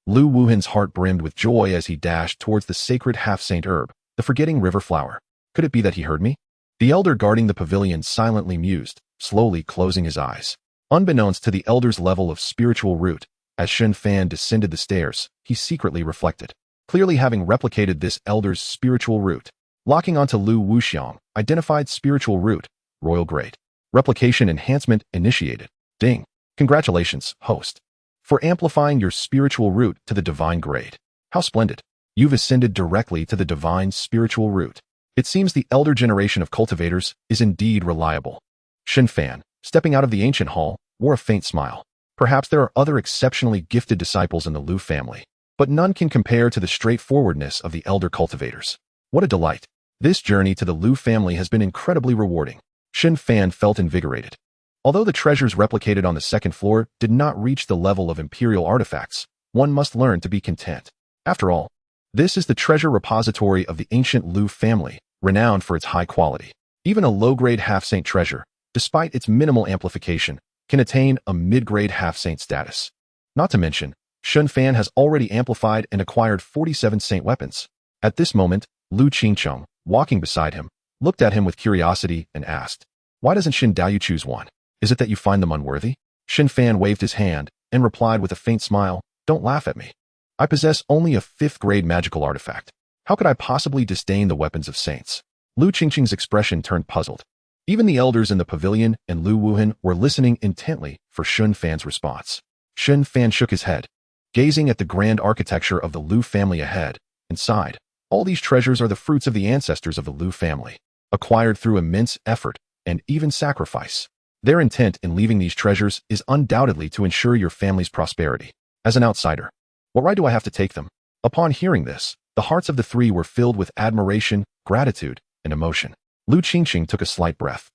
Speaker 1: Lu Wuhan's heart brimmed with joy as he dashed towards the sacred half-saint herb, the forgetting river flower. Could it be that he heard me? The elder guarding the pavilion silently mused, slowly closing his eyes. Unbeknownst to the elder's level of spiritual root, as Shen Fan descended the stairs, he secretly reflected. Clearly having replicated this elder's spiritual root, locking onto Lu Wuxiang, identified spiritual root, royal grade. Replication enhancement initiated. Ding. Congratulations, host, for amplifying your spiritual root to the divine grade. How splendid. You've ascended directly to the divine spiritual root. It seems the elder generation of cultivators is indeed reliable. Shen Fan, stepping out of the ancient hall, wore a faint smile. Perhaps there are other exceptionally gifted disciples in the Lu family, but none can compare to the straightforwardness of the elder cultivators. What a delight. This journey to the Lu family has been incredibly rewarding. Shen Fan felt invigorated. Although the treasures replicated on the second floor did not reach the level of imperial artifacts, one must learn to be content. After all, this is the treasure repository of the ancient Lu family, renowned for its high quality. Even a low-grade half-saint treasure, despite its minimal amplification, can attain a mid-grade half-saint status. Not to mention, Shen Fan has already amplified and acquired 47 saint weapons. At this moment, Lu Qingcheng, walking beside him, looked at him with curiosity and asked, "Why doesn't Shen Daoyu choose one? Is it that you find them unworthy?" Shen Fan waved his hand and replied with a faint smile, "Don't laugh at me. I possess only a 5th-grade magical artifact. How could I possibly disdain the weapons of saints?" Lu Qingcheng's expression turned puzzled. Even the elders in the pavilion and Lu Wuhan were listening intently for Shen Fan's response. Shen Fan shook his head, gazing at the grand architecture of the Lu family ahead, and sighed. All these treasures are the fruits of the ancestors of the Lu family, acquired through immense effort and even sacrifice. Their intent in leaving these treasures is undoubtedly to ensure your family's prosperity. As an outsider, what right do I have to take them? Upon hearing this, the hearts of the three were filled with admiration, gratitude, and emotion. Lu Qingcheng took a slight breath,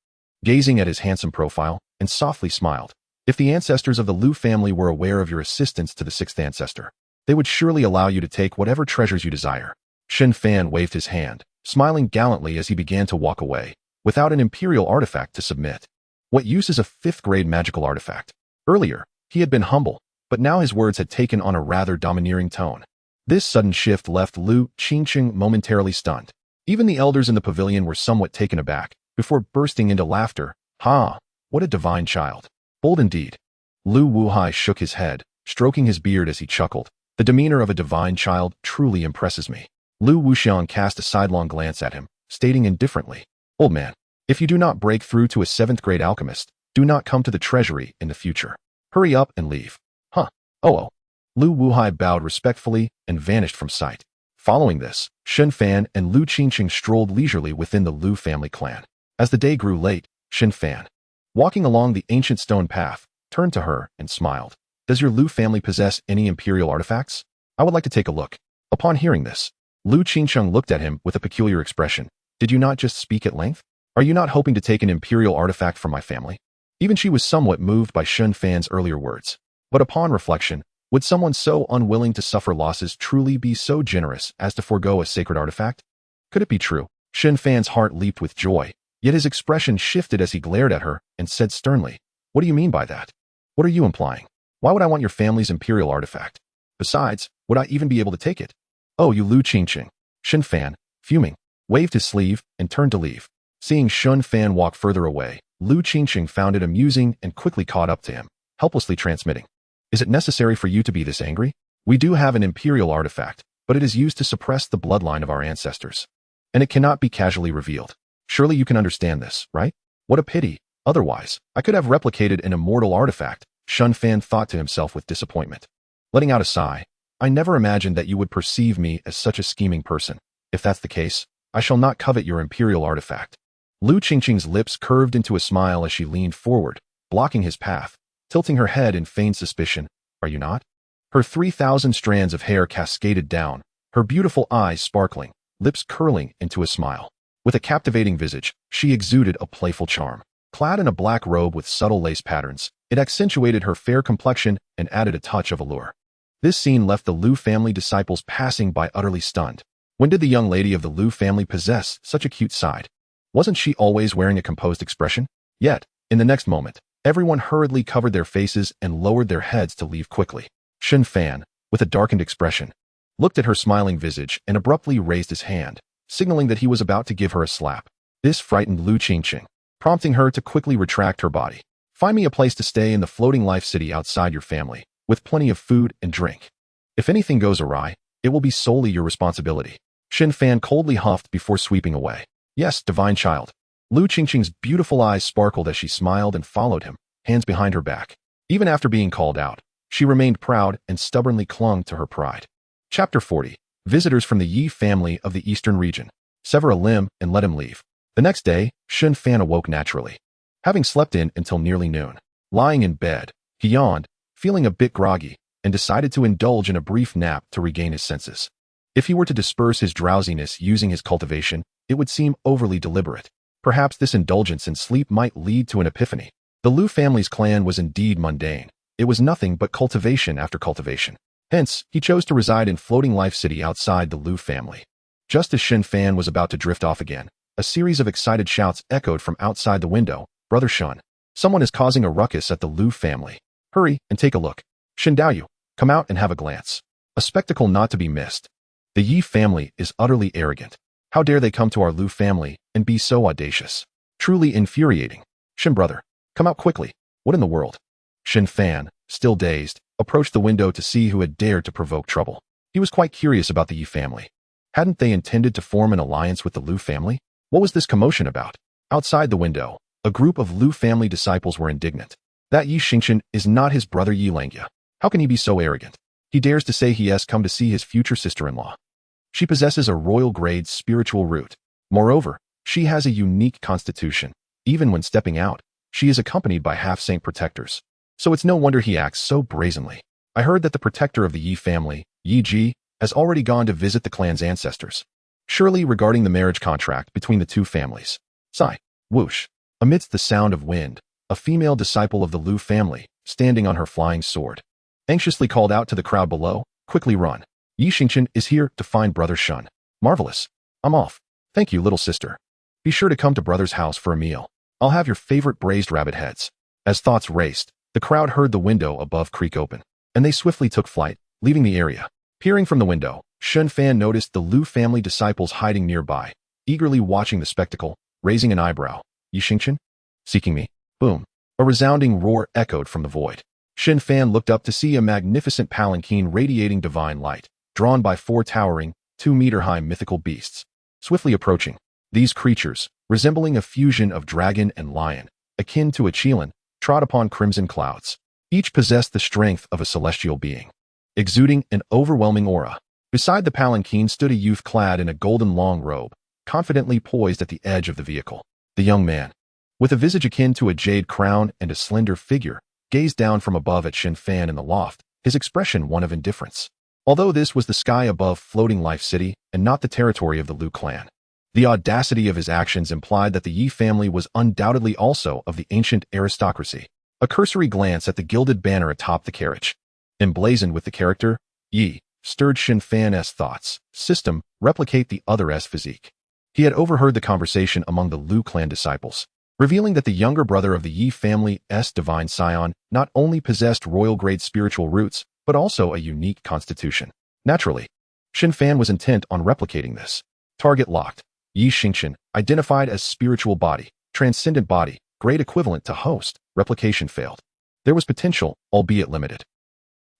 Speaker 1: gazing at his handsome profile, and softly smiled. If the ancestors of the Lu family were aware of your assistance to the 6th ancestor, they would surely allow you to take whatever treasures you desire. Shen Fan waved his hand, smiling gallantly as he began to walk away, without an imperial artifact to submit. What use is a 5th-grade magical artifact? Earlier, he had been humble, but now his words had taken on a rather domineering tone. This sudden shift left Lu Qingcheng momentarily stunned. Even the elders in the pavilion were somewhat taken aback, before bursting into laughter. "Ha! What a divine child! Bold indeed." Lu Wuhai shook his head, stroking his beard as he chuckled. "The demeanor of a divine child truly impresses me." Lu Wuxian cast a sidelong glance at him, stating indifferently, "Old man, if you do not break through to a 7th-grade alchemist, do not come to the treasury in the future. Hurry up and leave." "Huh. Oh. Lu Wuhai bowed respectfully and vanished from sight. Following this, Shen Fan and Lu Qingcheng strolled leisurely within the Lu family clan. As the day grew late, Shen Fan, walking along the ancient stone path, turned to her and smiled. "Does your Lu family possess any imperial artifacts? I would like to take a look." Upon hearing this, Lu Qingcheng looked at him with a peculiar expression. "Did you not just speak at length? Are you not hoping to take an imperial artifact from my family?" Even she was somewhat moved by Shen Fan's earlier words. But upon reflection, would someone so unwilling to suffer losses truly be so generous as to forego a sacred artifact? Could it be true? Shen Fan's heart leaped with joy, yet his expression shifted as he glared at her and said sternly, "What do you mean by that? What are you implying? Why would I want your family's imperial artifact? Besides, would I even be able to take it?" "Oh, you Lu Qingcheng." Shen Fan, fuming, waved his sleeve and turned to leave. Seeing Shen Fan walk further away, Lu Qingcheng found it amusing and quickly caught up to him, helplessly transmitting, "Is it necessary for you to be this angry? We do have an imperial artifact, but it is used to suppress the bloodline of our ancestors, and it cannot be casually revealed. Surely you can understand this, right? What a pity. Otherwise, I could have replicated an immortal artifact." Shen Fan thought to himself with disappointment. Letting out a sigh, "I never imagined that you would perceive me as such a scheming person. If that's the case, I shall not covet your imperial artifact." Lu Qingcheng's lips curved into a smile as she leaned forward, blocking his path, tilting her head in feigned suspicion. "Are you not?" Her 3,000 strands of hair cascaded down, her beautiful eyes sparkling, lips curling into a smile. With a captivating visage, she exuded a playful charm. Clad in a black robe with subtle lace patterns, it accentuated her fair complexion and added a touch of allure. This scene left the Lu family disciples passing by utterly stunned. When did the young lady of the Lu family possess such a cute side? Wasn't she always wearing a composed expression? Yet, in the next moment, everyone hurriedly covered their faces and lowered their heads to leave quickly. Shen Fan, with a darkened expression, looked at her smiling visage and abruptly raised his hand, signaling that he was about to give her a slap. This frightened Lu Qingcheng, prompting her to quickly retract her body. "Find me a place to stay in the floating life city outside your family, with plenty of food and drink. If anything goes awry, it will be solely your responsibility." Shen Fan coldly huffed before sweeping away. "Yes, divine child." Lu Qingcheng's beautiful eyes sparkled as she smiled and followed him, hands behind her back. Even after being called out, she remained proud and stubbornly clung to her pride. Chapter 40. Visitors from the Yi family of the Eastern region. Sever a limb and let him leave. The next day, Shen Fan awoke naturally. Having slept in until nearly noon. Lying in bed, he yawned, feeling a bit groggy, and decided to indulge in a brief nap to regain his senses. If he were to disperse his drowsiness using his cultivation, it would seem overly deliberate. Perhaps this indulgence in sleep might lead to an epiphany. The Liu family's clan was indeed mundane. It was nothing but cultivation after cultivation. Hence, he chose to reside in Floating Life City outside the Liu family. Just as Shen Fan was about to drift off again, a series of excited shouts echoed from outside the window. Brother Shen, someone is causing a ruckus at the Liu family. Hurry and take a look. Shen Daoyu, come out and have a glance. A spectacle not to be missed. The Yi family is utterly arrogant. How dare they come to our Liu family and be so audacious? Truly infuriating. Shen brother, come out quickly. What in the world? Shen Fan, still dazed, approached the window to see who had dared to provoke trouble. He was quite curious about the Yi family. Hadn't they intended to form an alliance with the Liu family? What was this commotion about? Outside the window, a group of Liu family disciples were indignant. That Yi Xingqian is not his brother xianxiaaudiobooks. How can he be so arrogant? He dares to say he has come to see his future sister-in-law. She possesses a royal grade spiritual root. Moreover, she has a unique constitution. Even when stepping out, she is accompanied by half-saint protectors. So it's no wonder he acts so brazenly. I heard that the protector of the Yi family, Yi Ji, has already gone to visit the clan's ancestors. Surely regarding the marriage contract between the two families. Sigh. Whoosh. Amidst the sound of wind, a female disciple of the Liu family, standing on her flying sword, anxiously called out to the crowd below, quickly run. Yi Xingqian is here to find Brother Shen. Marvelous. I'm off. Thank you, little sister. Be sure to come to Brother's house for a meal. I'll have your favorite braised rabbit heads. As thoughts raced, the crowd heard the window above creak open, and they swiftly took flight, leaving the area. Peering from the window, Shen Fan noticed the Liu family disciples hiding nearby, eagerly watching the spectacle, raising an eyebrow. Yi Xingqian? Seeking me? Boom. A resounding roar echoed from the void. Shen Fan looked up to see a magnificent palanquin radiating divine light, drawn by 4 towering, 2-meter-high mythical beasts. Swiftly approaching, these creatures, resembling a fusion of dragon and lion, akin to a qilin, trod upon crimson clouds. Each possessed the strength of a celestial being, exuding an overwhelming aura. Beside the palanquin stood a youth clad in a golden long robe, confidently poised at the edge of the vehicle. The young man, with a visage akin to a jade crown and a slender figure, gazed down from above at Shen Fan in the loft, his expression one of indifference. Although this was the sky above Floating Life City and not the territory of the Liu clan, the audacity of his actions implied that the Yi family was undoubtedly also of the ancient aristocracy. A cursory glance at the gilded banner atop the carriage, emblazoned with the character Yi, stirred Shen Fan's thoughts. System, replicate the other's physique. He had overheard the conversation among the Liu clan disciples, revealing that the younger brother of the Yi family's divine scion not only possessed royal-grade spiritual roots, but also a unique constitution. Naturally, Shen Fan was intent on replicating this. Target locked. Yi Xingqian, identified as spiritual body, transcendent body, grade equivalent to host. Replication failed. There was potential, albeit limited.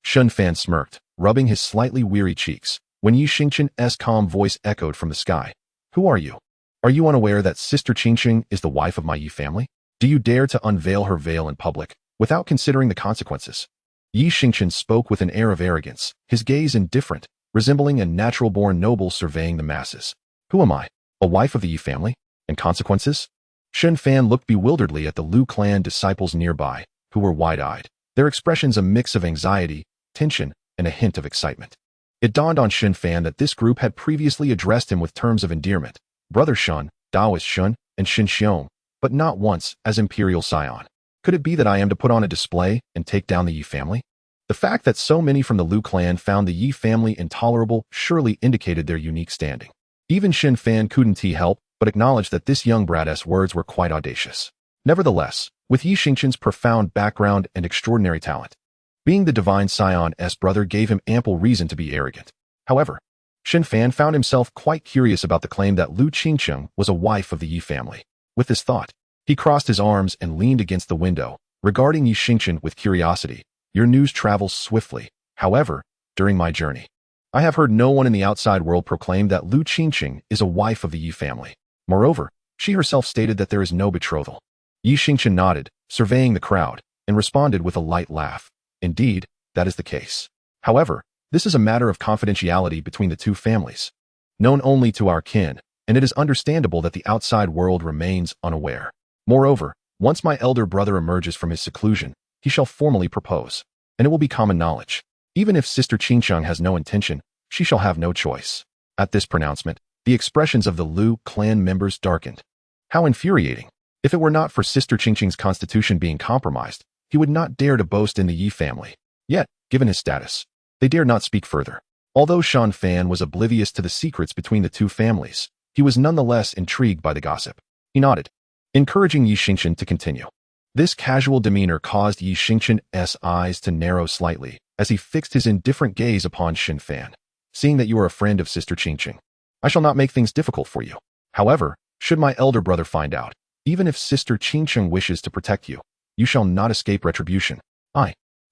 Speaker 1: Shen Fan smirked, rubbing his slightly weary cheeks, when Yi Xingqian's calm voice echoed from the sky. Who are you? Are you unaware that Sister Qingqing is the wife of my Yi family? Do you dare to unveil her veil in public, without considering the consequences? Yi Xingqian spoke with an air of arrogance, his gaze indifferent, resembling a natural-born noble surveying the masses. Who am I? A wife of the Yi family? And consequences? Shen Fan looked bewilderedly at the Liu clan disciples nearby, who were wide-eyed, their expressions a mix of anxiety, tension, and a hint of excitement. It dawned on Shen Fan that this group had previously addressed him with terms of endearment, Brother Shen, Daoist Shen, and Shen Xiong, but not once as Imperial Scion. Could it be that I am to put on a display and take down the Yi family? The fact that so many from the Liu clan found the Yi family intolerable surely indicated their unique standing. Even Shen Fan couldn't help but acknowledge that this young brat's words were quite audacious. Nevertheless, with Yi Xingqian's profound background and extraordinary talent, being the divine scion's brother gave him ample reason to be arrogant. However, Shen Fan found himself quite curious about the claim that Liu Qingqing was a wife of the Yi family. With this thought, he crossed his arms and leaned against the window, regarding Yi Xingqian with curiosity. Your news travels swiftly. However, during my journey, I have heard no one in the outside world proclaim that Liu Qingqing is a wife of the Yi family. Moreover, she herself stated that there is no betrothal. Yi Xingqian nodded, surveying the crowd, and responded with a light laugh. Indeed, that is the case. However, this is a matter of confidentiality between the two families, known only to our kin, and it is understandable that the outside world remains unaware. Moreover, once my elder brother emerges from his seclusion, he shall formally propose, and it will be common knowledge. Even if Sister Qingqiang has no intention, she shall have no choice. At this pronouncement, the expressions of the Lu clan members darkened. How infuriating! If it were not for Sister Qingqing's constitution being compromised, he would not dare to boast in the Yi family. Yet, given his status, they dared not speak further. Although Shen Fan was oblivious to the secrets between the two families, he was nonetheless intrigued by the gossip. He nodded, encouraging Yi Xingqian to continue. This casual demeanor caused Yi Xingqian's eyes to narrow slightly as he fixed his indifferent gaze upon Shen Fan. Seeing that you are a friend of Sister Qingqing, I shall not make things difficult for you. However, should my elder brother find out, even if Sister Qingqing wishes to protect you, you shall not escape retribution.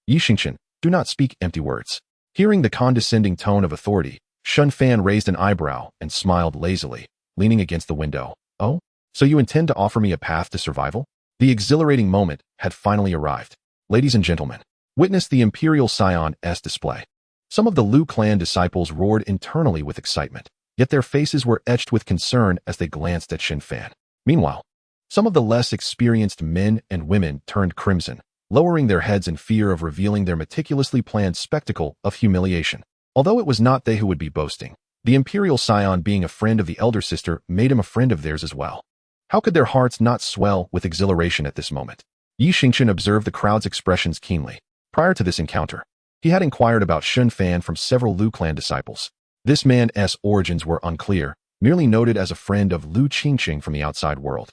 Speaker 1: Yi Xingqian, do not speak empty words. Hearing the condescending tone of authority, Shen Fan raised an eyebrow and smiled lazily, leaning against the window. Oh? So you intend to offer me a path to survival? The exhilarating moment had finally arrived. Ladies and gentlemen, witness the Imperial Scion's display. Some of the Lu clan disciples roared internally with excitement, yet their faces were etched with concern as they glanced at Shen Fan. Meanwhile, some of the less experienced men and women turned crimson, lowering their heads in fear of revealing their meticulously planned spectacle of humiliation. Although it was not they who would be boasting, the Imperial Scion being a friend of the elder sister made him a friend of theirs as well. How could their hearts not swell with exhilaration at this moment? Yi Xingqian observed the crowd's expressions keenly. Prior to this encounter, he had inquired about Shen Fan from several Lu clan disciples. This man's origins were unclear, merely noted as a friend of Lu Qingqing from the outside world.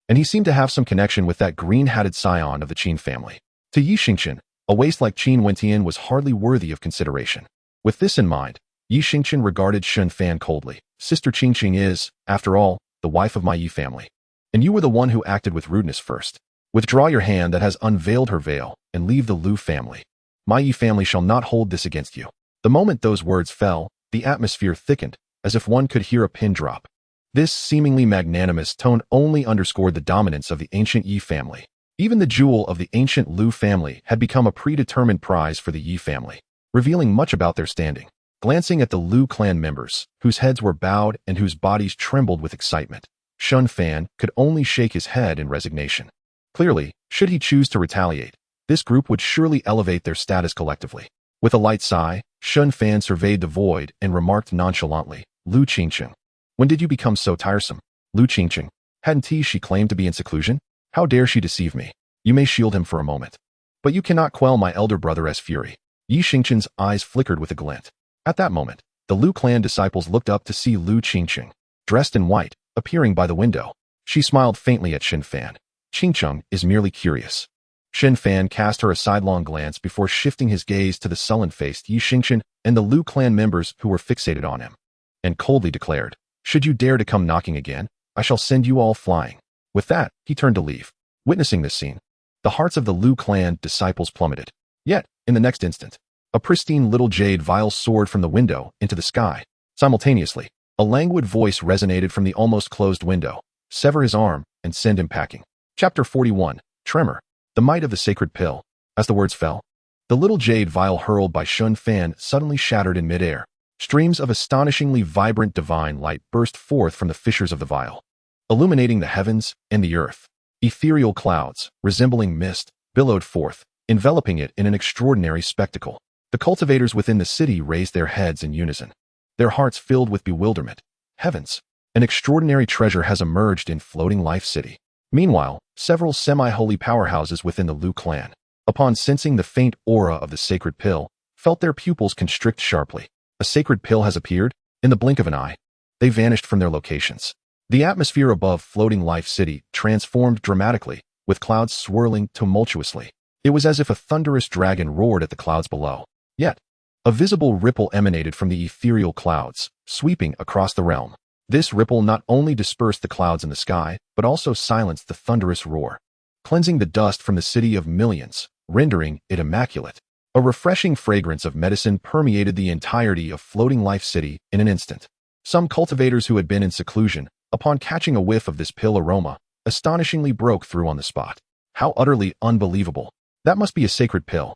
Speaker 1: And he seemed to have some connection with that green-hatted scion of the Qin family. To Yi Xingqian, a waste like Qin Wentian was hardly worthy of consideration. With this in mind, Yi Xingqian regarded Shen Fan coldly. Sister Qingqing is, after all, the wife of my Yi family. And you were the one who acted with rudeness first. Withdraw your hand that has unveiled her veil, and leave the Lu family. My Yi family shall not hold this against you. The moment those words fell, the atmosphere thickened, as if one could hear a pin drop. This seemingly magnanimous tone only underscored the dominance of the ancient Yi family. Even the jewel of the ancient Lu family had become a predetermined prize for the Yi family, revealing much about their standing. Glancing at the Lu clan members, whose heads were bowed and whose bodies trembled with excitement, Shen Fan could only shake his head in resignation. Clearly, should he choose to retaliate, this group would surely elevate their status collectively. With a light sigh, Shen Fan surveyed the void and remarked nonchalantly, Lu Qingqing. When did you become so tiresome? Lu Qingqing. Hadn't she claimed to be in seclusion? How dare she deceive me? You may shield him for a moment, but you cannot quell my elder brother's fury. Yi Xingqian's eyes flickered with a glint. At that moment, the Lu clan disciples looked up to see Lu Qingqing, dressed in white, appearing by the window. She smiled faintly at Shen Fan. Qingqing is merely curious. Shen Fan cast her a sidelong glance before shifting his gaze to the sullen-faced Yi Xingqian and the Lu clan members who were fixated on him, and coldly declared, should you dare to come knocking again, I shall send you all flying. With that, he turned to leave. Witnessing this scene, the hearts of the Lu clan disciples plummeted. Yet, in the next instant, a pristine little jade vial soared from the window into the sky. Simultaneously, a languid voice resonated from the almost closed window. Sever his arm and send him packing. Chapter 41, Tremor. The might of the sacred pill. As the words fell, the little jade vial hurled by Shen Fan suddenly shattered in midair. Streams of astonishingly vibrant divine light burst forth from the fissures of the vial, illuminating the heavens and the earth. Ethereal clouds, resembling mist, billowed forth, enveloping it in an extraordinary spectacle. The cultivators within the city raised their heads in unison, their hearts filled with bewilderment. Heavens! An extraordinary treasure has emerged in Floating Life City. Meanwhile, several semi-holy powerhouses within the Lu clan, upon sensing the faint aura of the sacred pill, felt their pupils constrict sharply. A sacred pill has appeared. In the blink of an eye, they vanished from their locations. The atmosphere above Floating Life City transformed dramatically, with clouds swirling tumultuously. It was as if a thunderous dragon roared at the clouds below. Yet, a visible ripple emanated from the ethereal clouds, sweeping across the realm. This ripple not only dispersed the clouds in the sky, but also silenced the thunderous roar, cleansing the dust from the city of millions, rendering it immaculate. A refreshing fragrance of medicine permeated the entirety of Floating Life City in an instant. Some cultivators who had been in seclusion, upon catching a whiff of this pill aroma, astonishingly broke through on the spot. How utterly unbelievable! That must be a sacred pill.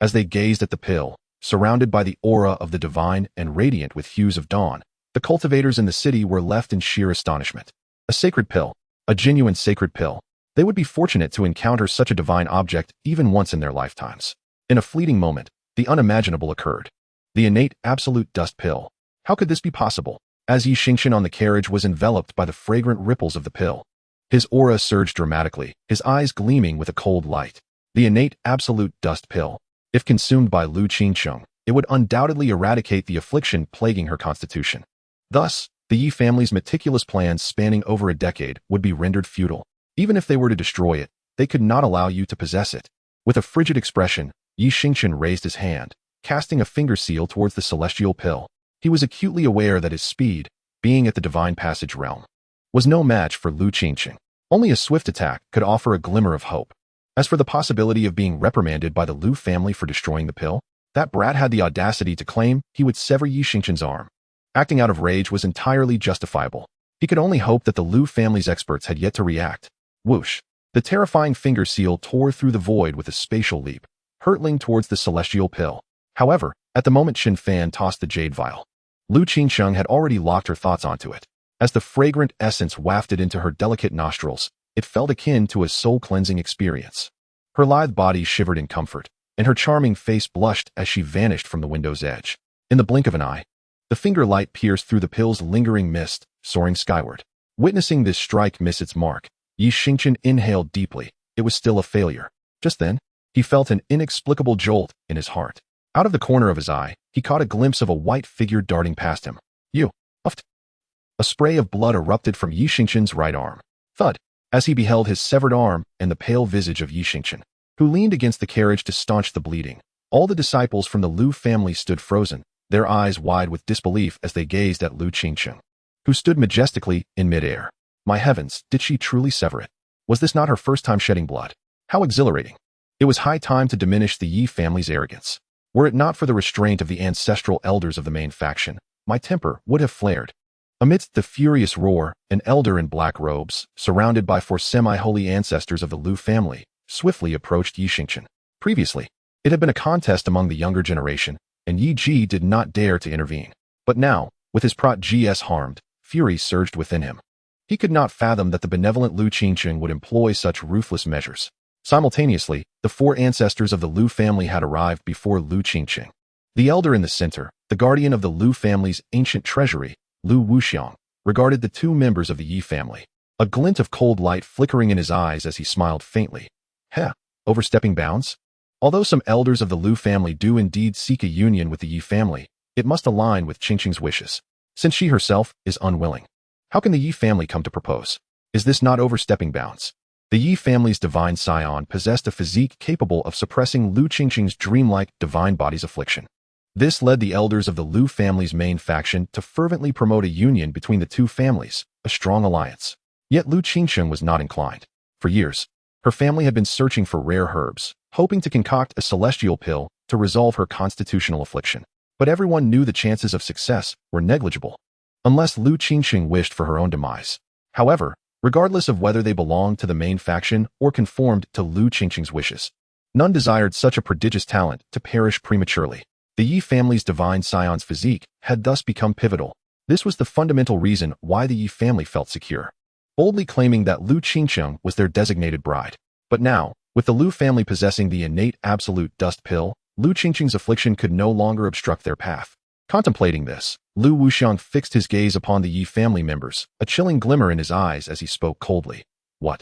Speaker 1: As they gazed at the pill, surrounded by the aura of the divine and radiant with hues of dawn, the cultivators in the city were left in sheer astonishment. A sacred pill, a genuine sacred pill. They would be fortunate to encounter such a divine object even once in their lifetimes. In a fleeting moment, the unimaginable occurred. The innate absolute dust pill. How could this be possible? As Yi Xingqian on the carriage was enveloped by the fragrant ripples of the pill. His aura surged dramatically, his eyes gleaming with a cold light. The innate absolute dust pill. If consumed by Lu Qingqiang, it would undoubtedly eradicate the affliction plaguing her constitution. Thus, the Yi family's meticulous plans spanning over a decade would be rendered futile. Even if they were to destroy it, they could not allow you to possess it. With a frigid expression, Yi Xingqian raised his hand, casting a finger seal towards the celestial pill. He was acutely aware that his speed, being at the divine passage realm, was no match for Lu Qingqiang. Only a swift attack could offer a glimmer of hope. As for the possibility of being reprimanded by the Lu family for destroying the pill, that brat had the audacity to claim he would sever Yi Xingqian's arm. Acting out of rage was entirely justifiable. He could only hope that the Lu family's experts had yet to react. Whoosh! The terrifying finger seal tore through the void with a spatial leap, hurtling towards the celestial pill. However, at the moment Shen Fan tossed the jade vial, Lu Qingqiang had already locked her thoughts onto it. As the fragrant essence wafted into her delicate nostrils, it felt akin to a soul-cleansing experience. Her lithe body shivered in comfort, and her charming face blushed as she vanished from the window's edge. In the blink of an eye, the finger light pierced through the pill's lingering mist, soaring skyward. Witnessing this strike miss its mark, Yi Xingqian inhaled deeply. It was still a failure. Just then, he felt an inexplicable jolt in his heart. Out of the corner of his eye, he caught a glimpse of a white figure darting past him. You! Uft! A spray of blood erupted from Yi Xingqian's right arm. Thud! As he beheld his severed arm and the pale visage of Yi Xingqian, who leaned against the carriage to staunch the bleeding. All the disciples from the Lu family stood frozen, their eyes wide with disbelief as they gazed at Lu Qingqiang, who stood majestically in midair. My heavens, did she truly sever it? Was this not her first time shedding blood? How exhilarating! It was high time to diminish the Yi family's arrogance. Were it not for the restraint of the ancestral elders of the main faction, my temper would have flared. Amidst the furious roar, an elder in black robes, surrounded by 4 semi-holy ancestors of the Lu family, swiftly approached Yi Xingqian. Previously, it had been a contest among the younger generation, and Yi Ji did not dare to intervene. But now, with his prot-GS harmed, fury surged within him. He could not fathom that the benevolent Lu Qingqiang would employ such ruthless measures. Simultaneously, the 4 ancestors of the Lu family had arrived before Lu Qingqiang. The elder in the center, the guardian of the Lu family's ancient treasury, Lu Wuxiang, regarded the 2 members of the Yi family, a glint of cold light flickering in his eyes as he smiled faintly. Heh, overstepping bounds? Although some elders of the Lu family do indeed seek a union with the Yi family, it must align with Qingqiang's wishes, since she herself is unwilling. How can the Yi family come to propose? Is this not overstepping bounds? The Yi family's divine scion possessed a physique capable of suppressing Lu Qingqiang's dreamlike divine body's affliction. This led the elders of the Lu family's main faction to fervently promote a union between the 2 families, a strong alliance. Yet Lu Qingqiang was not inclined. For years, her family had been searching for rare herbs, hoping to concoct a celestial pill to resolve her constitutional affliction. But everyone knew the chances of success were negligible, unless Lu Qingqiang wished for her own demise. However, regardless of whether they belonged to the main faction or conformed to Lu Qingqiang's wishes, none desired such a prodigious talent to perish prematurely. The Yi family's divine scion's physique had thus become pivotal. This was the fundamental reason why the Yi family felt secure, boldly claiming that Lu Qingqiang was their designated bride. But now, with the Lu family possessing the innate absolute dust pill, Lu Qingqiang's affliction could no longer obstruct their path. Contemplating this, Lu Wuxiang fixed his gaze upon the Yi family members, a chilling glimmer in his eyes as he spoke coldly. What?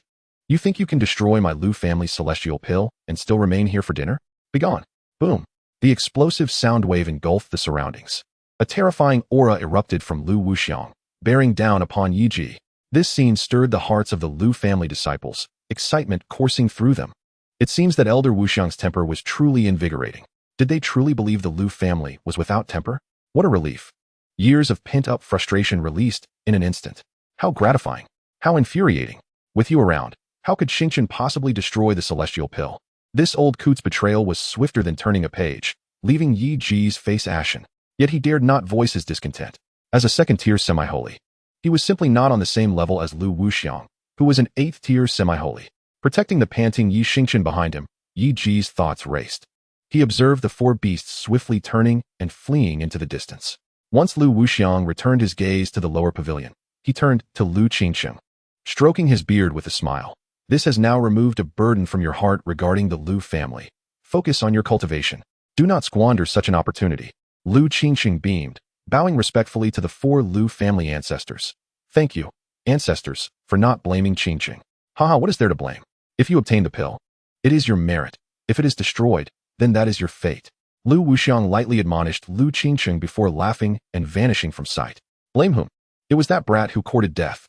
Speaker 1: You think you can destroy my Lu family's celestial pill and still remain here for dinner? Begone. Boom. The explosive sound wave engulfed the surroundings. A terrifying aura erupted from Lu Wuxiang, bearing down upon Yi Ji. This scene stirred the hearts of the Lu family disciples, excitement coursing through them. It seems that Elder Wuxiang's temper was truly invigorating. Did they truly believe the Lu family was without temper? What a relief. Years of pent-up frustration released in an instant. How gratifying. How infuriating. With you around, how could Xingqian possibly destroy the celestial pill? This old coot's betrayal was swifter than turning a page, leaving Yi Ji's face ashen. Yet he dared not voice his discontent. As a second-tier semi-holy, he was simply not on the same level as Lu Wuxiang, who was an 8th-tier semi-holy. Protecting the panting Yi Xingqian behind him, Yi Ji's thoughts raced. He observed the 4 beasts swiftly turning and fleeing into the distance. Once Lu Wuxiang returned his gaze to the lower pavilion, he turned to Lu Qingqiang, stroking his beard with a smile. This has now removed a burden from your heart regarding the Lu family. Focus on your cultivation. Do not squander such an opportunity. Lu Qingxing beamed, bowing respectfully to the 4 Lu family ancestors. Thank you, ancestors, for not blaming Qingxing. Haha, what is there to blame? If you obtain the pill, it is your merit. If it is destroyed, then that is your fate. Lu Wuxiang lightly admonished Lu Qingxing before laughing and vanishing from sight. Blame whom? It was that brat who courted death.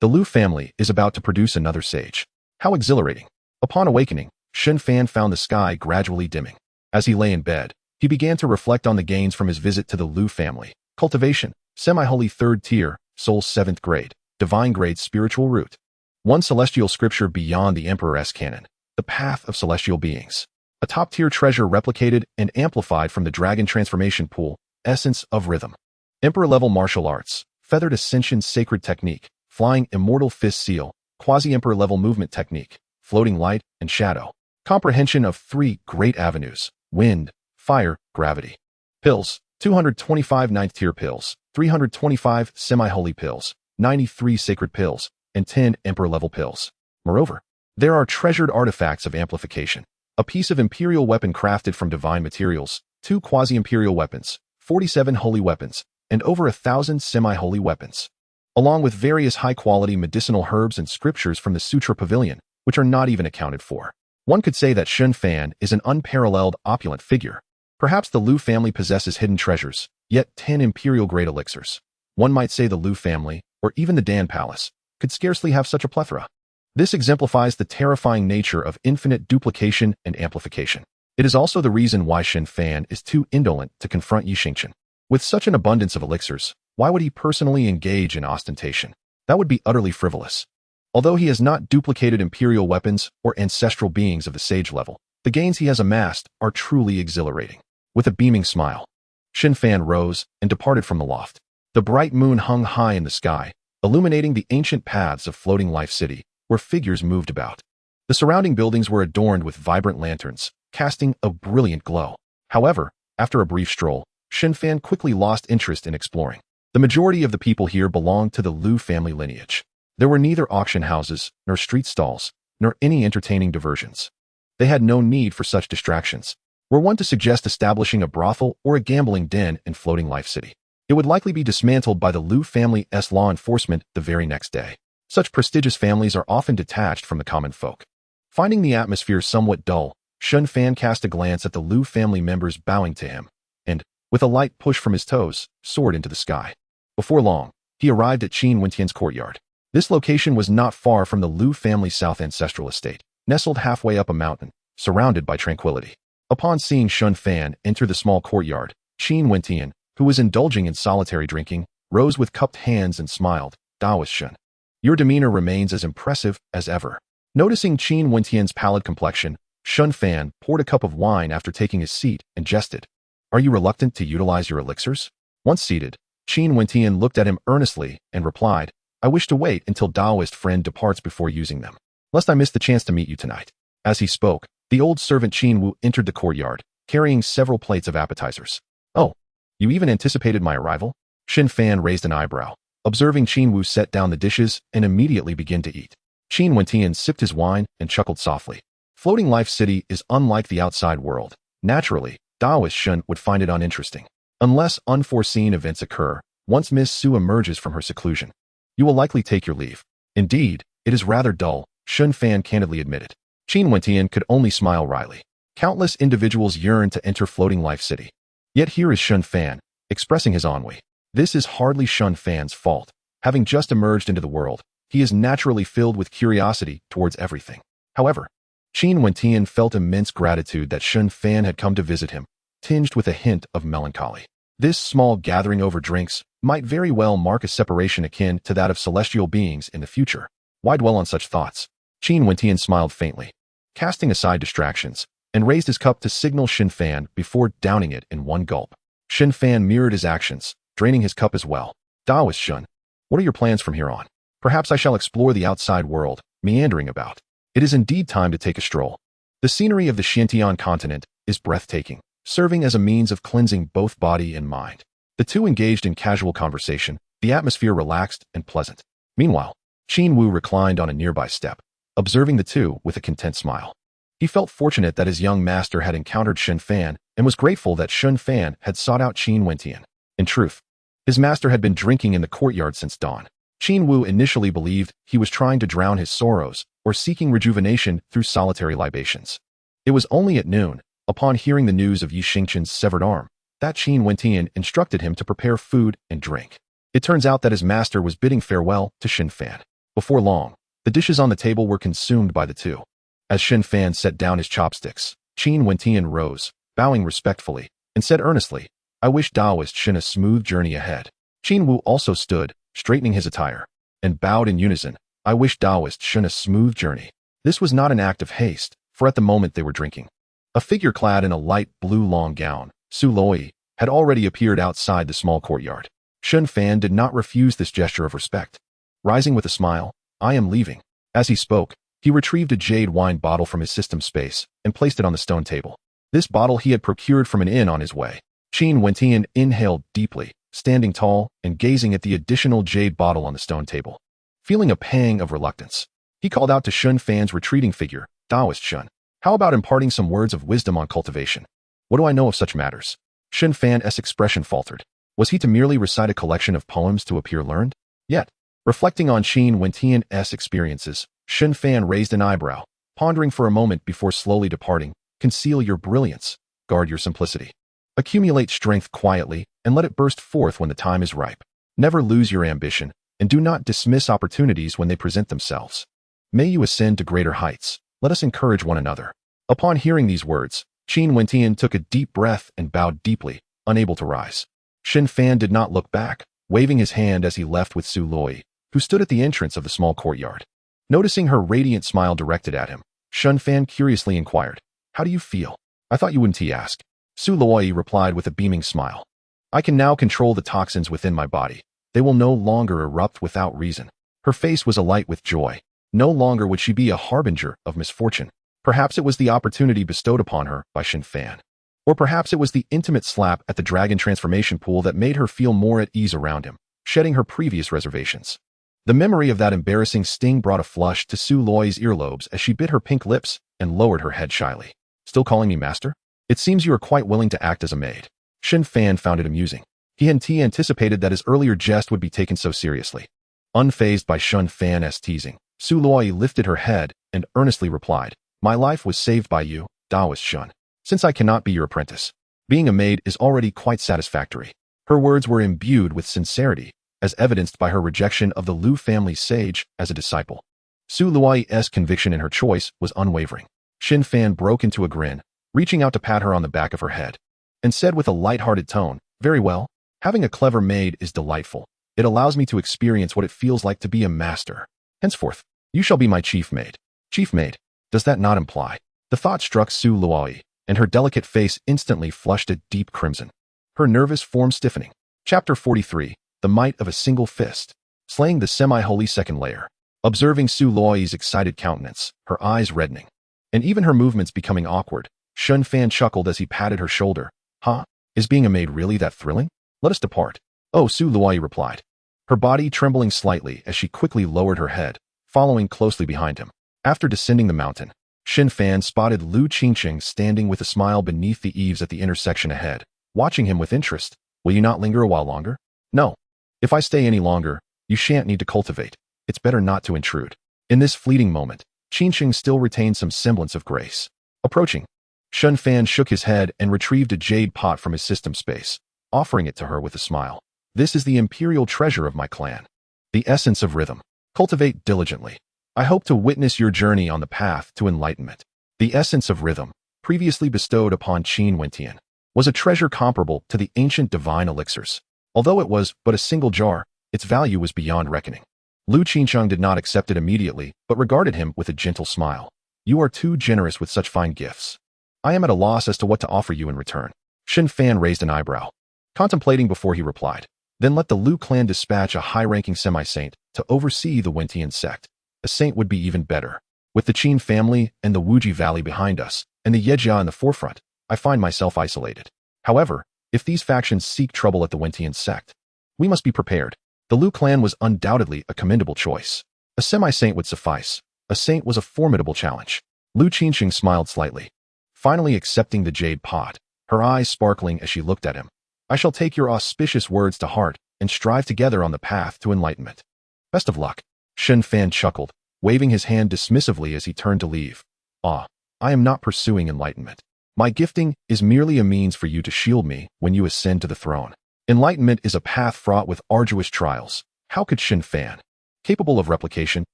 Speaker 1: The Lu family is about to produce another sage. How exhilarating. Upon awakening, Shen Fan found the sky gradually dimming. As he lay in bed, he began to reflect on the gains from his visit to the Lu family. Cultivation, semi-holy 3rd tier, soul 7th grade, divine grade spiritual root. 1 celestial scripture beyond the Emperor's canon, the path of celestial beings. A top-tier treasure replicated and amplified from the dragon transformation pool, essence of rhythm. Emperor-level martial arts, feathered ascension sacred technique, flying immortal fist seal, quasi-emperor level movement technique, floating light and shadow. Comprehension of 3 great avenues, wind, fire, gravity. Pills, 225 9th tier pills, 325 semi-holy pills, 93 sacred pills, and 10 emperor-level pills. Moreover, there are treasured artifacts of amplification. A piece of imperial weapon crafted from divine materials, 2 quasi-imperial weapons, 47 holy weapons, and over 1,000 semi-holy weapons, along with various high-quality medicinal herbs and scriptures from the Sutra Pavilion, which are not even accounted for. One could say that Shen Fan is an unparalleled, opulent figure. Perhaps the Lu family possesses hidden treasures, yet 10 imperial-grade elixirs. One might say the Lu family, or even the Dan Palace, could scarcely have such a plethora. This exemplifies the terrifying nature of infinite duplication and amplification. It is also the reason why Shen Fan is too indolent to confront Yi Xingchen. With such an abundance of elixirs, why would he personally engage in ostentation? That would be utterly frivolous. Although he has not duplicated imperial weapons or ancestral beings of the sage level, the gains he has amassed are truly exhilarating. With a beaming smile, Shen Fan rose and departed from the loft. The bright moon hung high in the sky, illuminating the ancient paths of floating life city, where figures moved about. The surrounding buildings were adorned with vibrant lanterns, casting a brilliant glow. However, after a brief stroll, Shen Fan quickly lost interest in exploring. The majority of the people here belonged to the Lu family lineage. There were neither auction houses, nor street stalls, nor any entertaining diversions. They had no need for such distractions. Were one to suggest establishing a brothel or a gambling den in Floating Life City, it would likely be dismantled by the Lu family's law enforcement the very next day. Such prestigious families are often detached from the common folk. Finding the atmosphere somewhat dull, Shen Fan cast a glance at the Lu family members bowing to him, and, with a light push from his toes, soared into the sky. Before long, he arrived at Qin Wentian's courtyard. This location was not far from the Lu family's south ancestral estate, nestled halfway up a mountain, surrounded by tranquility. Upon seeing Shen Fan enter the small courtyard, Qin Wentian, who was indulging in solitary drinking, rose with cupped hands and smiled. Daoist Shen, your demeanor remains as impressive as ever. Noticing Qin Wentian's pallid complexion, Shen Fan poured a cup of wine after taking his seat and jested. Are you reluctant to utilize your elixirs? Once seated, Qin Wentian looked at him earnestly and replied, I wish to wait until Daoist friend departs before using them, lest I miss the chance to meet you tonight. As he spoke, the old servant Qin Wu entered the courtyard, carrying several plates of appetizers. Oh, you even anticipated my arrival? Shen Fan raised an eyebrow, observing Qin Wu set down the dishes and immediately begin to eat. Qin Wentian sipped his wine and chuckled softly. Floating Life City is unlike the outside world. Naturally, Daoist Shen would find it uninteresting. Unless unforeseen events occur, once Miss Su emerges from her seclusion, you will likely take your leave. Indeed, it is rather dull, Shen Fan candidly admitted. Qin Wentian could only smile wryly. Countless individuals yearn to enter Floating Life City. Yet here is Shen Fan, expressing his ennui. This is hardly Shen Fan's fault. Having just emerged into the world, he is naturally filled with curiosity towards everything. However, Qin Wentian felt immense gratitude that Shen Fan had come to visit him, tinged with a hint of melancholy. This small gathering over drinks might very well mark a separation akin to that of celestial beings in the future. Why dwell on such thoughts? Qin Wentian smiled faintly, casting aside distractions, and raised his cup to signal Shen Fan before downing it in one gulp. Shen Fan mirrored his actions, draining his cup as well. Daoist Shen, what are your plans from here on? Perhaps I shall explore the outside world, meandering about. It is indeed time to take a stroll. The scenery of the Xiantian continent is breathtaking, serving as a means of cleansing both body and mind. The two engaged in casual conversation, the atmosphere relaxed and pleasant. Meanwhile, Qin Wu reclined on a nearby step, observing the two with a content smile. He felt fortunate that his young master had encountered Shen Fan and was grateful that Shen Fan had sought out Qin Wentian. In truth, his master had been drinking in the courtyard since dawn. Qin Wu initially believed he was trying to drown his sorrows or seeking rejuvenation through solitary libations. It was only at noon, upon hearing the news of Yi Xingqian's severed arm, that Qin Wentian instructed him to prepare food and drink. It turns out that his master was bidding farewell to Shen Fan. Before long, the dishes on the table were consumed by the two. As Shen Fan set down his chopsticks, Qin Wentian rose, bowing respectfully, and said earnestly, "I wish Taoist Shen a smooth journey ahead." Qin Wu also stood, straightening his attire, and bowed in unison, "I wish Taoist Shen a smooth journey." This was not an act of haste, for at the moment they were drinking, a figure clad in a light blue long gown, Su Loi, had already appeared outside the small courtyard. Shen Fan did not refuse this gesture of respect. Rising with a smile, "I am leaving." As he spoke, he retrieved a jade wine bottle from his system space and placed it on the stone table. This bottle he had procured from an inn on his way. Qin Wentian inhaled deeply, standing tall and gazing at the additional jade bottle on the stone table. Feeling a pang of reluctance, he called out to Shen Fan's retreating figure, "Taoist Shen, how about imparting some words of wisdom on cultivation? What do I know of such matters?" Shen Fan's expression faltered. Was he to merely recite a collection of poems to appear learned? Yet, reflecting on Qin Wentian's experiences, Shen Fan raised an eyebrow, pondering for a moment before slowly departing. "Conceal your brilliance, guard your simplicity. Accumulate strength quietly and let it burst forth when the time is ripe. Never lose your ambition, and do not dismiss opportunities when they present themselves. May you ascend to greater heights. Let us encourage one another." Upon hearing these words, Qin Wentian took a deep breath and bowed deeply, unable to rise. Shen Fan did not look back, waving his hand as he left with Su Loi, who stood at the entrance of the small courtyard. Noticing her radiant smile directed at him, Shen Fan curiously inquired, "How do you feel? I thought you wouldn't," he asked. Su Loi replied with a beaming smile, "I can now control the toxins within my body. They will no longer erupt without reason." Her face was alight with joy. No longer would she be a harbinger of misfortune. Perhaps it was the opportunity bestowed upon her by Shen Fan. Or perhaps it was the intimate slap at the dragon transformation pool that made her feel more at ease around him, shedding her previous reservations. The memory of that embarrassing sting brought a flush to Su Loi's earlobes as she bit her pink lips and lowered her head shyly. "Still calling me master? It seems you are quite willing to act as a maid." Shen Fan found it amusing. He hadn't anticipated that his earlier jest would be taken so seriously. Unfazed by Shen Fan's teasing, Su Loi lifted her head and earnestly replied, "My life was saved by you, Taoist Shen. Since I cannot be your apprentice, being a maid is already quite satisfactory." Her words were imbued with sincerity, as evidenced by her rejection of the Liu family sage as a disciple. Su Luai's conviction in her choice was unwavering. Shen Fan broke into a grin, reaching out to pat her on the back of her head, and said with a light-hearted tone, "Very well. Having a clever maid is delightful. It allows me to experience what it feels like to be a master. Henceforth, you shall be my chief maid." Chief maid? Does that not imply? The thought struck Su Luai, and her delicate face instantly flushed a deep crimson, her nervous form stiffening. Chapter 43, The Might of a Single Fist. Slaying the semi-holy second layer. Observing Su Luai's excited countenance, her eyes reddening, and even her movements becoming awkward, Shen Fan chuckled as he patted her shoulder. "Huh? Is being a maid really that thrilling? Let us depart." "Oh," Su Luai replied, her body trembling slightly as she quickly lowered her head, following closely behind him. After descending the mountain, Shen Fan spotted Liu Qingqing standing with a smile beneath the eaves at the intersection ahead, watching him with interest. "Will you not linger a while longer?" "No. If I stay any longer, you shan't need to cultivate. It's better not to intrude." In this fleeting moment, Qingqing still retained some semblance of grace. Approaching, Shen Fan shook his head and retrieved a jade pot from his system space, offering it to her with a smile. "This is the imperial treasure of my clan. The essence of rhythm. Cultivate diligently. I hope to witness your journey on the path to enlightenment." The essence of rhythm, previously bestowed upon Qin Wentian, was a treasure comparable to the ancient divine elixirs. Although it was but a single jar, its value was beyond reckoning. Liu Qingqiang did not accept it immediately, but regarded him with a gentle smile. "You are too generous with such fine gifts. I am at a loss as to what to offer you in return." Shen Fan raised an eyebrow, contemplating before he replied. "Then let the Liu clan dispatch a high-ranking semi-saint to oversee the Wentian sect. A saint would be even better. With the Qin family and the Wuji Valley behind us, and the Yejia in the forefront, I find myself isolated. However, if these factions seek trouble at the Wentian sect, we must be prepared." The Liu clan was undoubtedly a commendable choice. A semi-saint would suffice. A saint was a formidable challenge. Lu Qingxing smiled slightly, finally accepting the jade pot, her eyes sparkling as she looked at him. I shall take your auspicious words to heart and strive together on the path to enlightenment. Best of luck. Shen Fan chuckled, waving his hand dismissively as he turned to leave. I am not pursuing enlightenment. My gifting is merely a means for you to shield me when you ascend to the throne. Enlightenment is a path fraught with arduous trials. How could Shen Fan, capable of replication,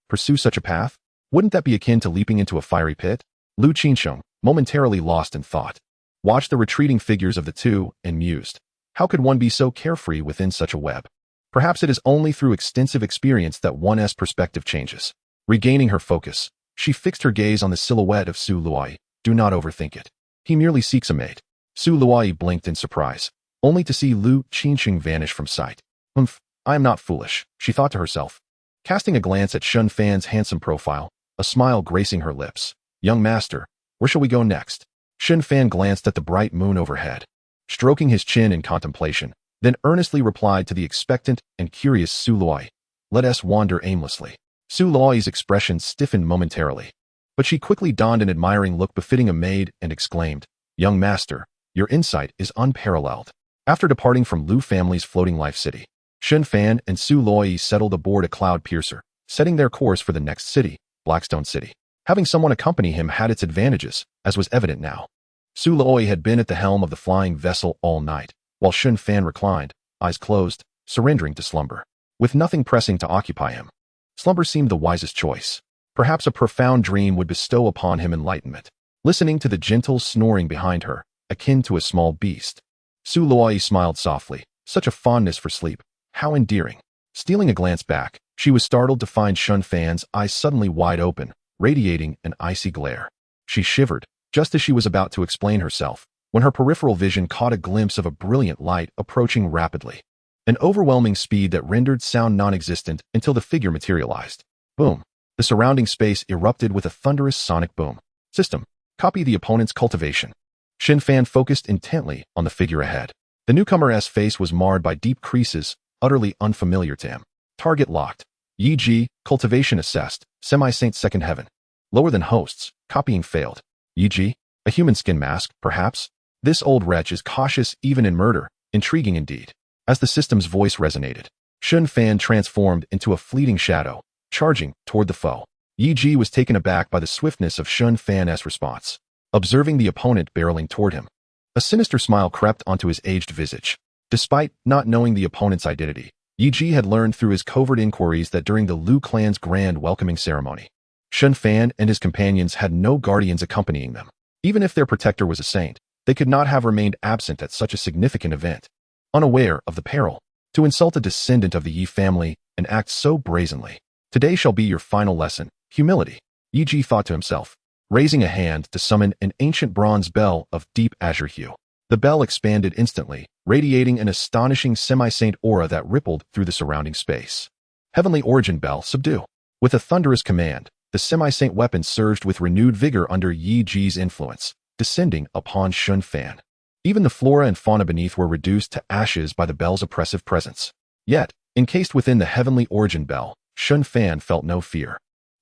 Speaker 1: pursue such a path? Wouldn't that be akin to leaping into a fiery pit? Lu Qingxing, momentarily lost in thought, watched the retreating figures of the two and mused. How could one be so carefree within such a web? Perhaps it is only through extensive experience that one's perspective changes. Regaining her focus, she fixed her gaze on the silhouette of Su Luai. Do not overthink it. He merely seeks a mate. Su Luai blinked in surprise, only to see Lu Qingxing vanish from sight. I am not foolish, she thought to herself. Casting a glance at Shen Fan's handsome profile, a smile gracing her lips. Young master, where shall we go next? Shen Fan glanced at the bright moon overhead, stroking his chin in contemplation, then earnestly replied to the expectant and curious Su Luai. Let us wander aimlessly. Su Luai's expression stiffened momentarily, but she quickly donned an admiring look befitting a maid and exclaimed, Young master, your insight is unparalleled. After departing from Lu family's floating life city, Shen Fan and Su Luai settled aboard a cloud piercer, setting their course for the next city, Blackstone City. Having someone accompany him had its advantages, as was evident now. Su Luai had been at the helm of the flying vessel all night, while Shen Fan reclined, eyes closed, surrendering to slumber. With nothing pressing to occupy him, slumber seemed the wisest choice. Perhaps a profound dream would bestow upon him enlightenment. Listening to the gentle snoring behind her, akin to a small beast, Su Luai smiled softly. Such a fondness for sleep. How endearing. Stealing a glance back, she was startled to find Shen Fan's eyes suddenly wide open, radiating an icy glare. She shivered, just as she was about to explain herself, when her peripheral vision caught a glimpse of a brilliant light approaching rapidly. An overwhelming speed that rendered sound non-existent until the figure materialized. Boom. The surrounding space erupted with a thunderous sonic boom. System. Copy the opponent's cultivation. Shen Fan focused intently on the figure ahead. The newcomer's face was marred by deep creases, utterly unfamiliar to him. Target locked. Yi Ji, cultivation assessed. Semi-saint second heaven. Lower than hosts. Copying failed. Yi Ji? A human skin mask, perhaps? This old wretch is cautious even in murder. Intriguing indeed. As the system's voice resonated, Shen Fan transformed into a fleeting shadow, charging toward the foe. Yi Ji was taken aback by the swiftness of Shen Fan's response. Observing the opponent barreling toward him, a sinister smile crept onto his aged visage. Despite not knowing the opponent's identity, Yi Ji had learned through his covert inquiries that during the Lu clan's grand welcoming ceremony, Shen Fan and his companions had no guardians accompanying them. Even if their protector was a saint, they could not have remained absent at such a significant event. Unaware of the peril, to insult a descendant of the Yi family and act so brazenly. Today shall be your final lesson, humility, Yi Ji thought to himself, raising a hand to summon an ancient bronze bell of deep azure hue. The bell expanded instantly, radiating an astonishing semi-saint aura that rippled through the surrounding space. Heavenly origin bell, subdue. With a thunderous command, the semi-saint weapon surged with renewed vigor under Yi Ji's influence, descending upon Shen Fan. Even the flora and fauna beneath were reduced to ashes by the bell's oppressive presence. Yet, encased within the heavenly origin bell, Shen Fan felt no fear.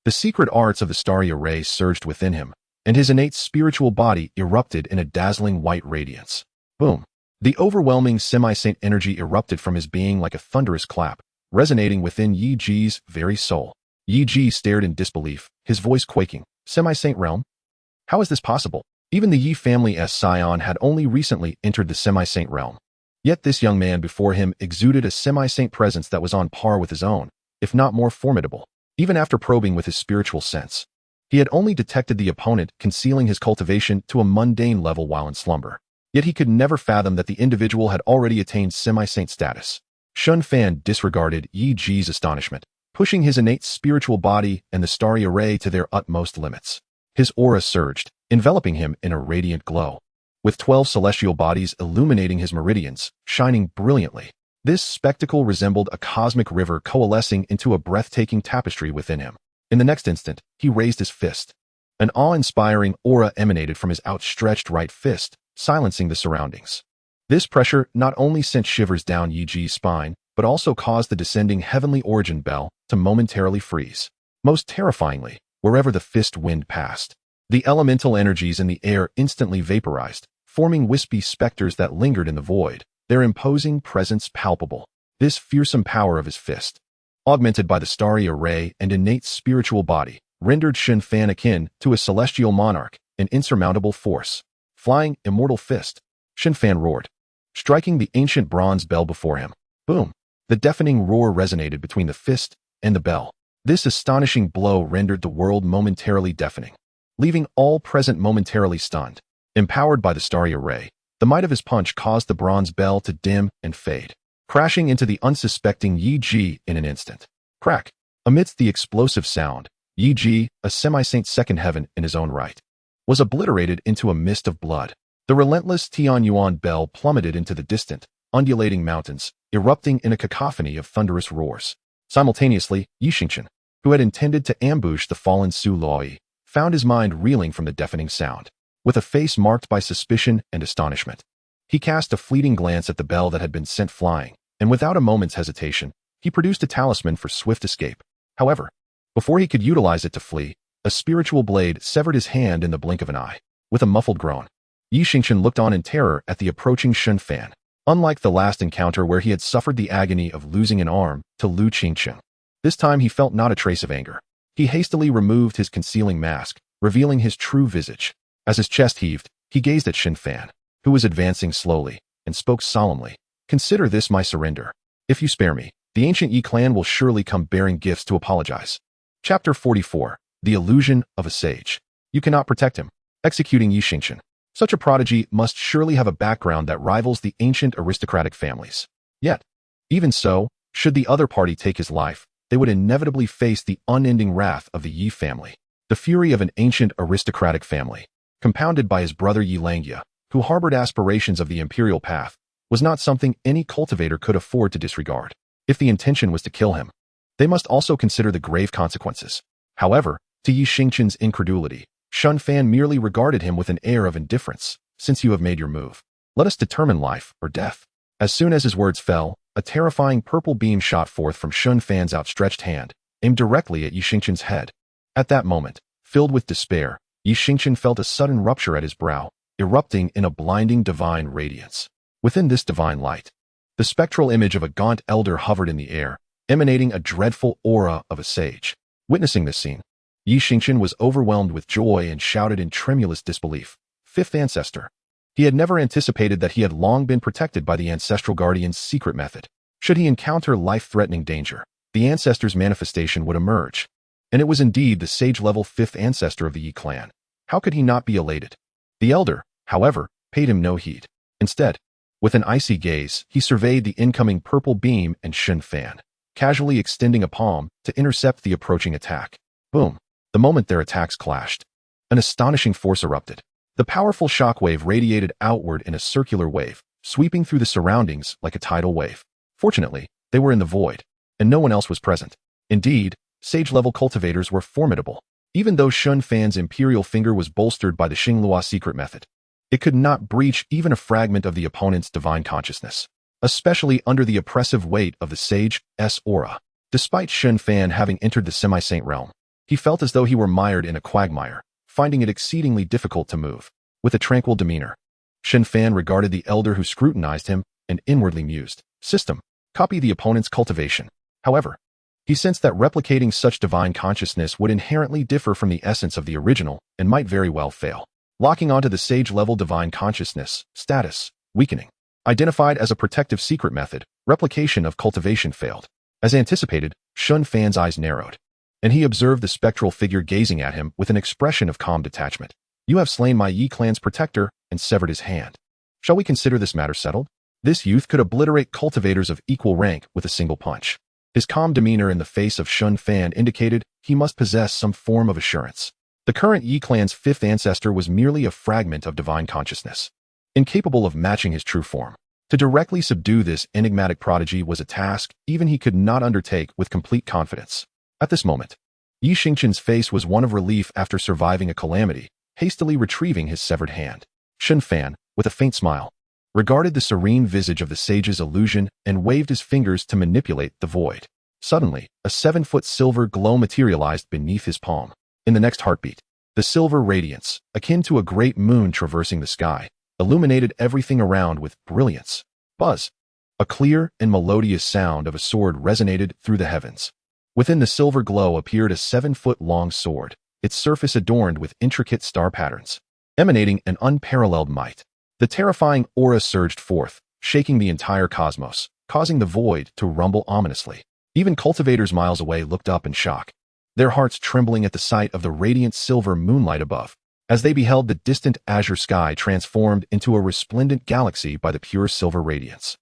Speaker 1: The secret arts of the starry array surged within him, and his innate spiritual body erupted in a dazzling white radiance. Boom! The overwhelming semi-saint energy erupted from his being like a thunderous clap, resonating within Yi Ji's very soul. Yi Ji stared in disbelief, his voice quaking. Semi-saint realm? How is this possible? Even the Yi family's scion had only recently entered the semi-saint realm. Yet this young man before him exuded a semi-saint presence that was on par with his own, if not more formidable. Even after probing with his spiritual sense, he had only detected the opponent concealing his cultivation to a mundane level while in slumber. Yet he could never fathom that the individual had already attained semi-saint status. Shen Fan disregarded Yi Ji's astonishment, pushing his innate spiritual body and the starry array to their utmost limits. His aura surged, enveloping him in a radiant glow, with 12 celestial bodies illuminating his meridians, shining brilliantly. This spectacle resembled a cosmic river coalescing into a breathtaking tapestry within him. In the next instant, he raised his fist. An awe-inspiring aura emanated from his outstretched right fist, silencing the surroundings. This pressure not only sent shivers down Yi Ji's spine, but also caused the descending heavenly origin bell to momentarily freeze. Most terrifyingly, wherever the fist wind passed, The elemental energies in the air instantly vaporized, forming wispy specters that lingered in the void, their imposing presence palpable. This fearsome power of his fist, augmented by the starry array and innate spiritual body, rendered Shen Fan akin to a celestial monarch, an insurmountable force. Flying, immortal fist. Shen Fan roared, striking the ancient bronze bell before him. Boom! The deafening roar resonated between the fist and the bell. This astonishing blow rendered the world momentarily deafening, leaving all present momentarily stunned. Empowered by the starry array, the might of his punch caused the bronze bell to dim and fade, crashing into the unsuspecting Yi Ji in an instant. Crack! Amidst the explosive sound, Yi Ji, a semi-saint second heaven in his own right, was obliterated into a mist of blood. The relentless Tianyuan bell plummeted into the distant, undulating mountains, erupting in a cacophony of thunderous roars. Simultaneously, Xianxian, who had intended to ambush the fallen Su Luoyi, found his mind reeling from the deafening sound. With a face marked by suspicion and astonishment, he cast a fleeting glance at the bell that had been sent flying, and without a moment's hesitation, he produced a talisman for swift escape. However, before he could utilize it to flee, a spiritual blade severed his hand in the blink of an eye. With a muffled groan, Xianxian looked on in terror at the approaching Shen Fan. Unlike the last encounter where he had suffered the agony of losing an arm to Lu Qingqing, this time he felt not a trace of anger. He hastily removed his concealing mask, revealing his true visage. As his chest heaved, he gazed at Shen Fan, who was advancing slowly, and spoke solemnly. Consider this my surrender. If you spare me, the ancient Yi clan will surely come bearing gifts to apologize. Chapter 44. The Illusion of a Sage. You cannot protect him. Executing Xianxian. Such a prodigy must surely have a background that rivals the ancient aristocratic families. Yet, even so, should the other party take his life, they would inevitably face the unending wrath of the Yi family, the fury of an ancient aristocratic family, compounded by his brother Xianxia, who harbored aspirations of the imperial path, was not something any cultivator could afford to disregard. If the intention was to kill him, they must also consider the grave consequences. However, to Xianxian's incredulity, Shen Fan merely regarded him with an air of indifference. Since you have made your move, let us determine life or death. As soon as his words fell, a terrifying purple beam shot forth from Shen Fan's outstretched hand, aimed directly at Xianxian's head. At that moment, filled with despair, Xianxian felt a sudden rupture at his brow, erupting in a blinding divine radiance. Within this divine light, the spectral image of a gaunt elder hovered in the air, emanating a dreadful aura of a sage. Witnessing this scene, Xianxian was overwhelmed with joy and shouted in tremulous disbelief, "Fifth ancestor!" He had never anticipated that he had long been protected by the ancestral guardian's secret method. Should he encounter life-threatening danger, the ancestor's manifestation would emerge. And it was indeed the sage-level fifth ancestor of the Yi clan. How could he not be elated? The elder, however, paid him no heed. Instead, with an icy gaze, he surveyed the incoming purple beam and Shen Fan, casually extending a palm to intercept the approaching attack. Boom! The moment their attacks clashed, an astonishing force erupted. The powerful shockwave radiated outward in a circular wave, sweeping through the surroundings like a tidal wave. Fortunately, they were in the void, and no one else was present. Indeed, sage-level cultivators were formidable. Even though Shen Fan's imperial finger was bolstered by the Xinglua secret method, it could not breach even a fragment of the opponent's divine consciousness, especially under the oppressive weight of the sage's aura. Despite Shen Fan having entered the semi-saint realm, he felt as though he were mired in a quagmire, finding it exceedingly difficult to move. With a tranquil demeanor, Shen Fan regarded the elder who scrutinized him and inwardly mused. System. Copy the opponent's cultivation. However, he sensed that replicating such divine consciousness would inherently differ from the essence of the original and might very well fail. Locking onto the sage-level divine consciousness, status, weakening. Identified as a protective secret method, replication of cultivation failed. As anticipated, Shen Fan's eyes narrowed, and he observed the spectral figure gazing at him with an expression of calm detachment. You have slain my Yi clan's protector and severed his hand. Shall we consider this matter settled? This youth could obliterate cultivators of equal rank with a single punch. His calm demeanor in the face of Shen Fan indicated he must possess some form of assurance. The current Yi clan's fifth ancestor was merely a fragment of divine consciousness, incapable of matching his true form. To directly subdue this enigmatic prodigy was a task even he could not undertake with complete confidence. At this moment, Xianxian's face was one of relief after surviving a calamity, hastily retrieving his severed hand. Shen Fan, with a faint smile, regarded the serene visage of the sage's illusion and waved his fingers to manipulate the void. Suddenly, a 7-foot silver glow materialized beneath his palm. In the next heartbeat, The silver radiance, akin to a great moon traversing the sky, illuminated everything around with brilliance. Buzz. A clear and melodious sound of a sword resonated through the heavens. Within the silver glow appeared a 7-foot-long sword, its surface adorned with intricate star patterns, emanating an unparalleled might. The terrifying aura surged forth, shaking the entire cosmos, causing the void to rumble ominously. Even cultivators miles away looked up in shock, their hearts trembling at the sight of the radiant silver moonlight above, as they beheld the distant azure sky transformed into a resplendent galaxy by the pure silver radiance.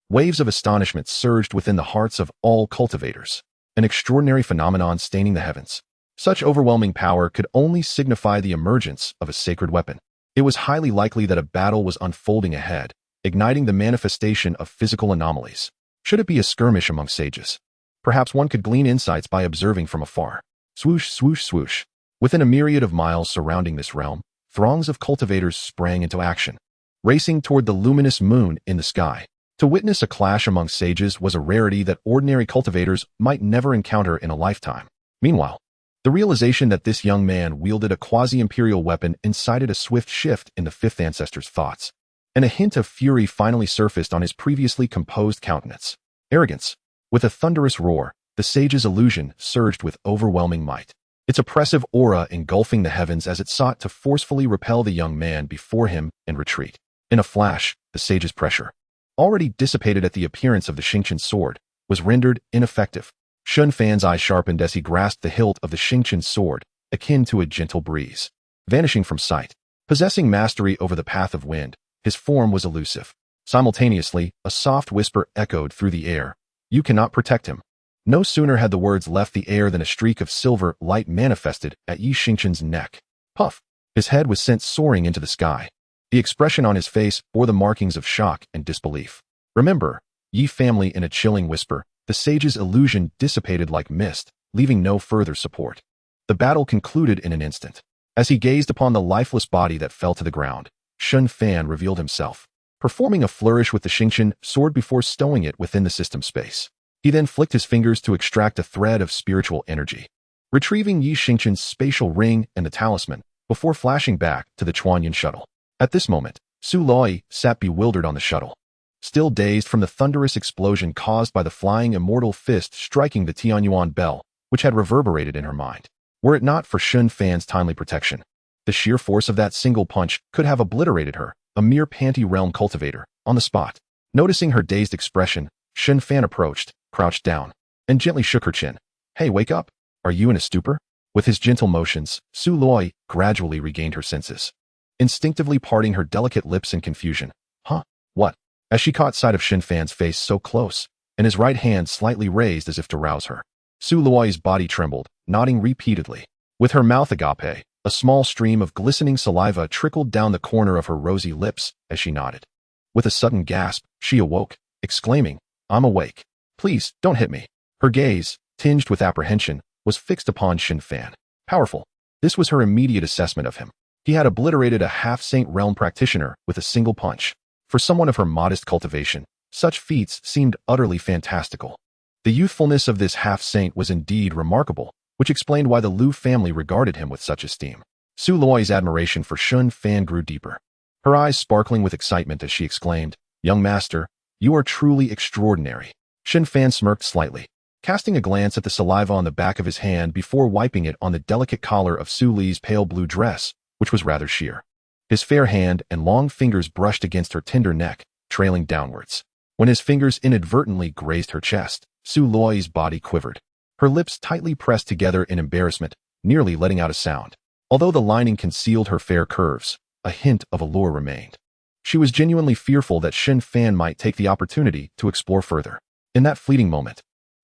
Speaker 1: Waves of astonishment surged within the hearts of all cultivators, an extraordinary phenomenon staining the heavens. Such overwhelming power could only signify the emergence of a sacred weapon. It was highly likely that a battle was unfolding ahead, igniting the manifestation of physical anomalies. Should it be a skirmish among sages? Perhaps one could glean insights by observing from afar. Swoosh, swoosh, swoosh. Within a myriad of miles surrounding this realm, throngs of cultivators sprang into action, racing toward the luminous moon in the sky. To witness a clash among sages was a rarity that ordinary cultivators might never encounter in a lifetime. Meanwhile, the realization that this young man wielded a quasi-imperial weapon incited a swift shift in the fifth ancestor's thoughts, and a hint of fury finally surfaced on his previously composed countenance. Arrogance. With a thunderous roar, the sage's illusion surged with overwhelming might, its oppressive aura engulfing the heavens as it sought to forcefully repel the young man before him and retreat. In a flash, the sage's pressure, already dissipated at the appearance of the xianxian sword, was rendered ineffective. Shen Fan's eye sharpened as he grasped the hilt of the xianxian sword, akin to a gentle breeze, vanishing from sight. Possessing mastery over the path of wind, his form was elusive. Simultaneously, a soft whisper echoed through the air. "You cannot protect him." No sooner had the words left the air than a streak of silver light manifested at Yi Xianxian's neck. Puff! His head was sent soaring into the sky. The expression on his face bore the markings of shock and disbelief. "Remember, Yi family," in a chilling whisper, the sage's illusion dissipated like mist, leaving no further support. The battle concluded in an instant. As he gazed upon the lifeless body that fell to the ground, Shen Fan revealed himself, performing a flourish with the xianxian sword before stowing it within the system space. He then flicked his fingers to extract a thread of spiritual energy, retrieving Yi Xianxian's spatial ring and the talisman, before flashing back to the Chuanyan shuttle. At this moment, Su Loi sat bewildered on the shuttle, still dazed from the thunderous explosion caused by the flying immortal fist striking the Tianyuan bell, which had reverberated in her mind. Were it not for Shen Fan's timely protection, the sheer force of that single punch could have obliterated her, a mere panty-realm cultivator, on the spot. Noticing her dazed expression, Shen Fan approached, crouched down, and gently shook her chin. "Hey, wake up! Are you in a stupor?" With his gentle motions, Su Loi gradually regained her senses, instinctively parting her delicate lips in confusion. "Huh? What?" As she caught sight of Shen Fan's face so close, and his right hand slightly raised as if to rouse her, Su Luoi's body trembled, nodding repeatedly. With her mouth agape, a small stream of glistening saliva trickled down the corner of her rosy lips as she nodded. With a sudden gasp, she awoke, exclaiming, "I'm awake. Please, don't hit me." Her gaze, tinged with apprehension, was fixed upon Shen Fan. Powerful. This was her immediate assessment of him. He had obliterated a half-saint realm practitioner with a single punch. For someone of her modest cultivation, such feats seemed utterly fantastical. The youthfulness of this half-saint was indeed remarkable, which explained why the Liu family regarded him with such esteem. Su Luoi's admiration for Shen Fan grew deeper, her eyes sparkling with excitement as she exclaimed, "Young master, you are truly extraordinary." Shen Fan smirked slightly, casting a glance at the saliva on the back of his hand before wiping it on the delicate collar of Su Li's pale blue dress, which was rather sheer. His fair hand and long fingers brushed against her tender neck, trailing downwards. When his fingers inadvertently grazed her chest, Su Luoi's body quivered, her lips tightly pressed together in embarrassment, nearly letting out a sound. Although the lining concealed her fair curves, a hint of allure remained. She was genuinely fearful that Shen Fan might take the opportunity to explore further. In that fleeting moment,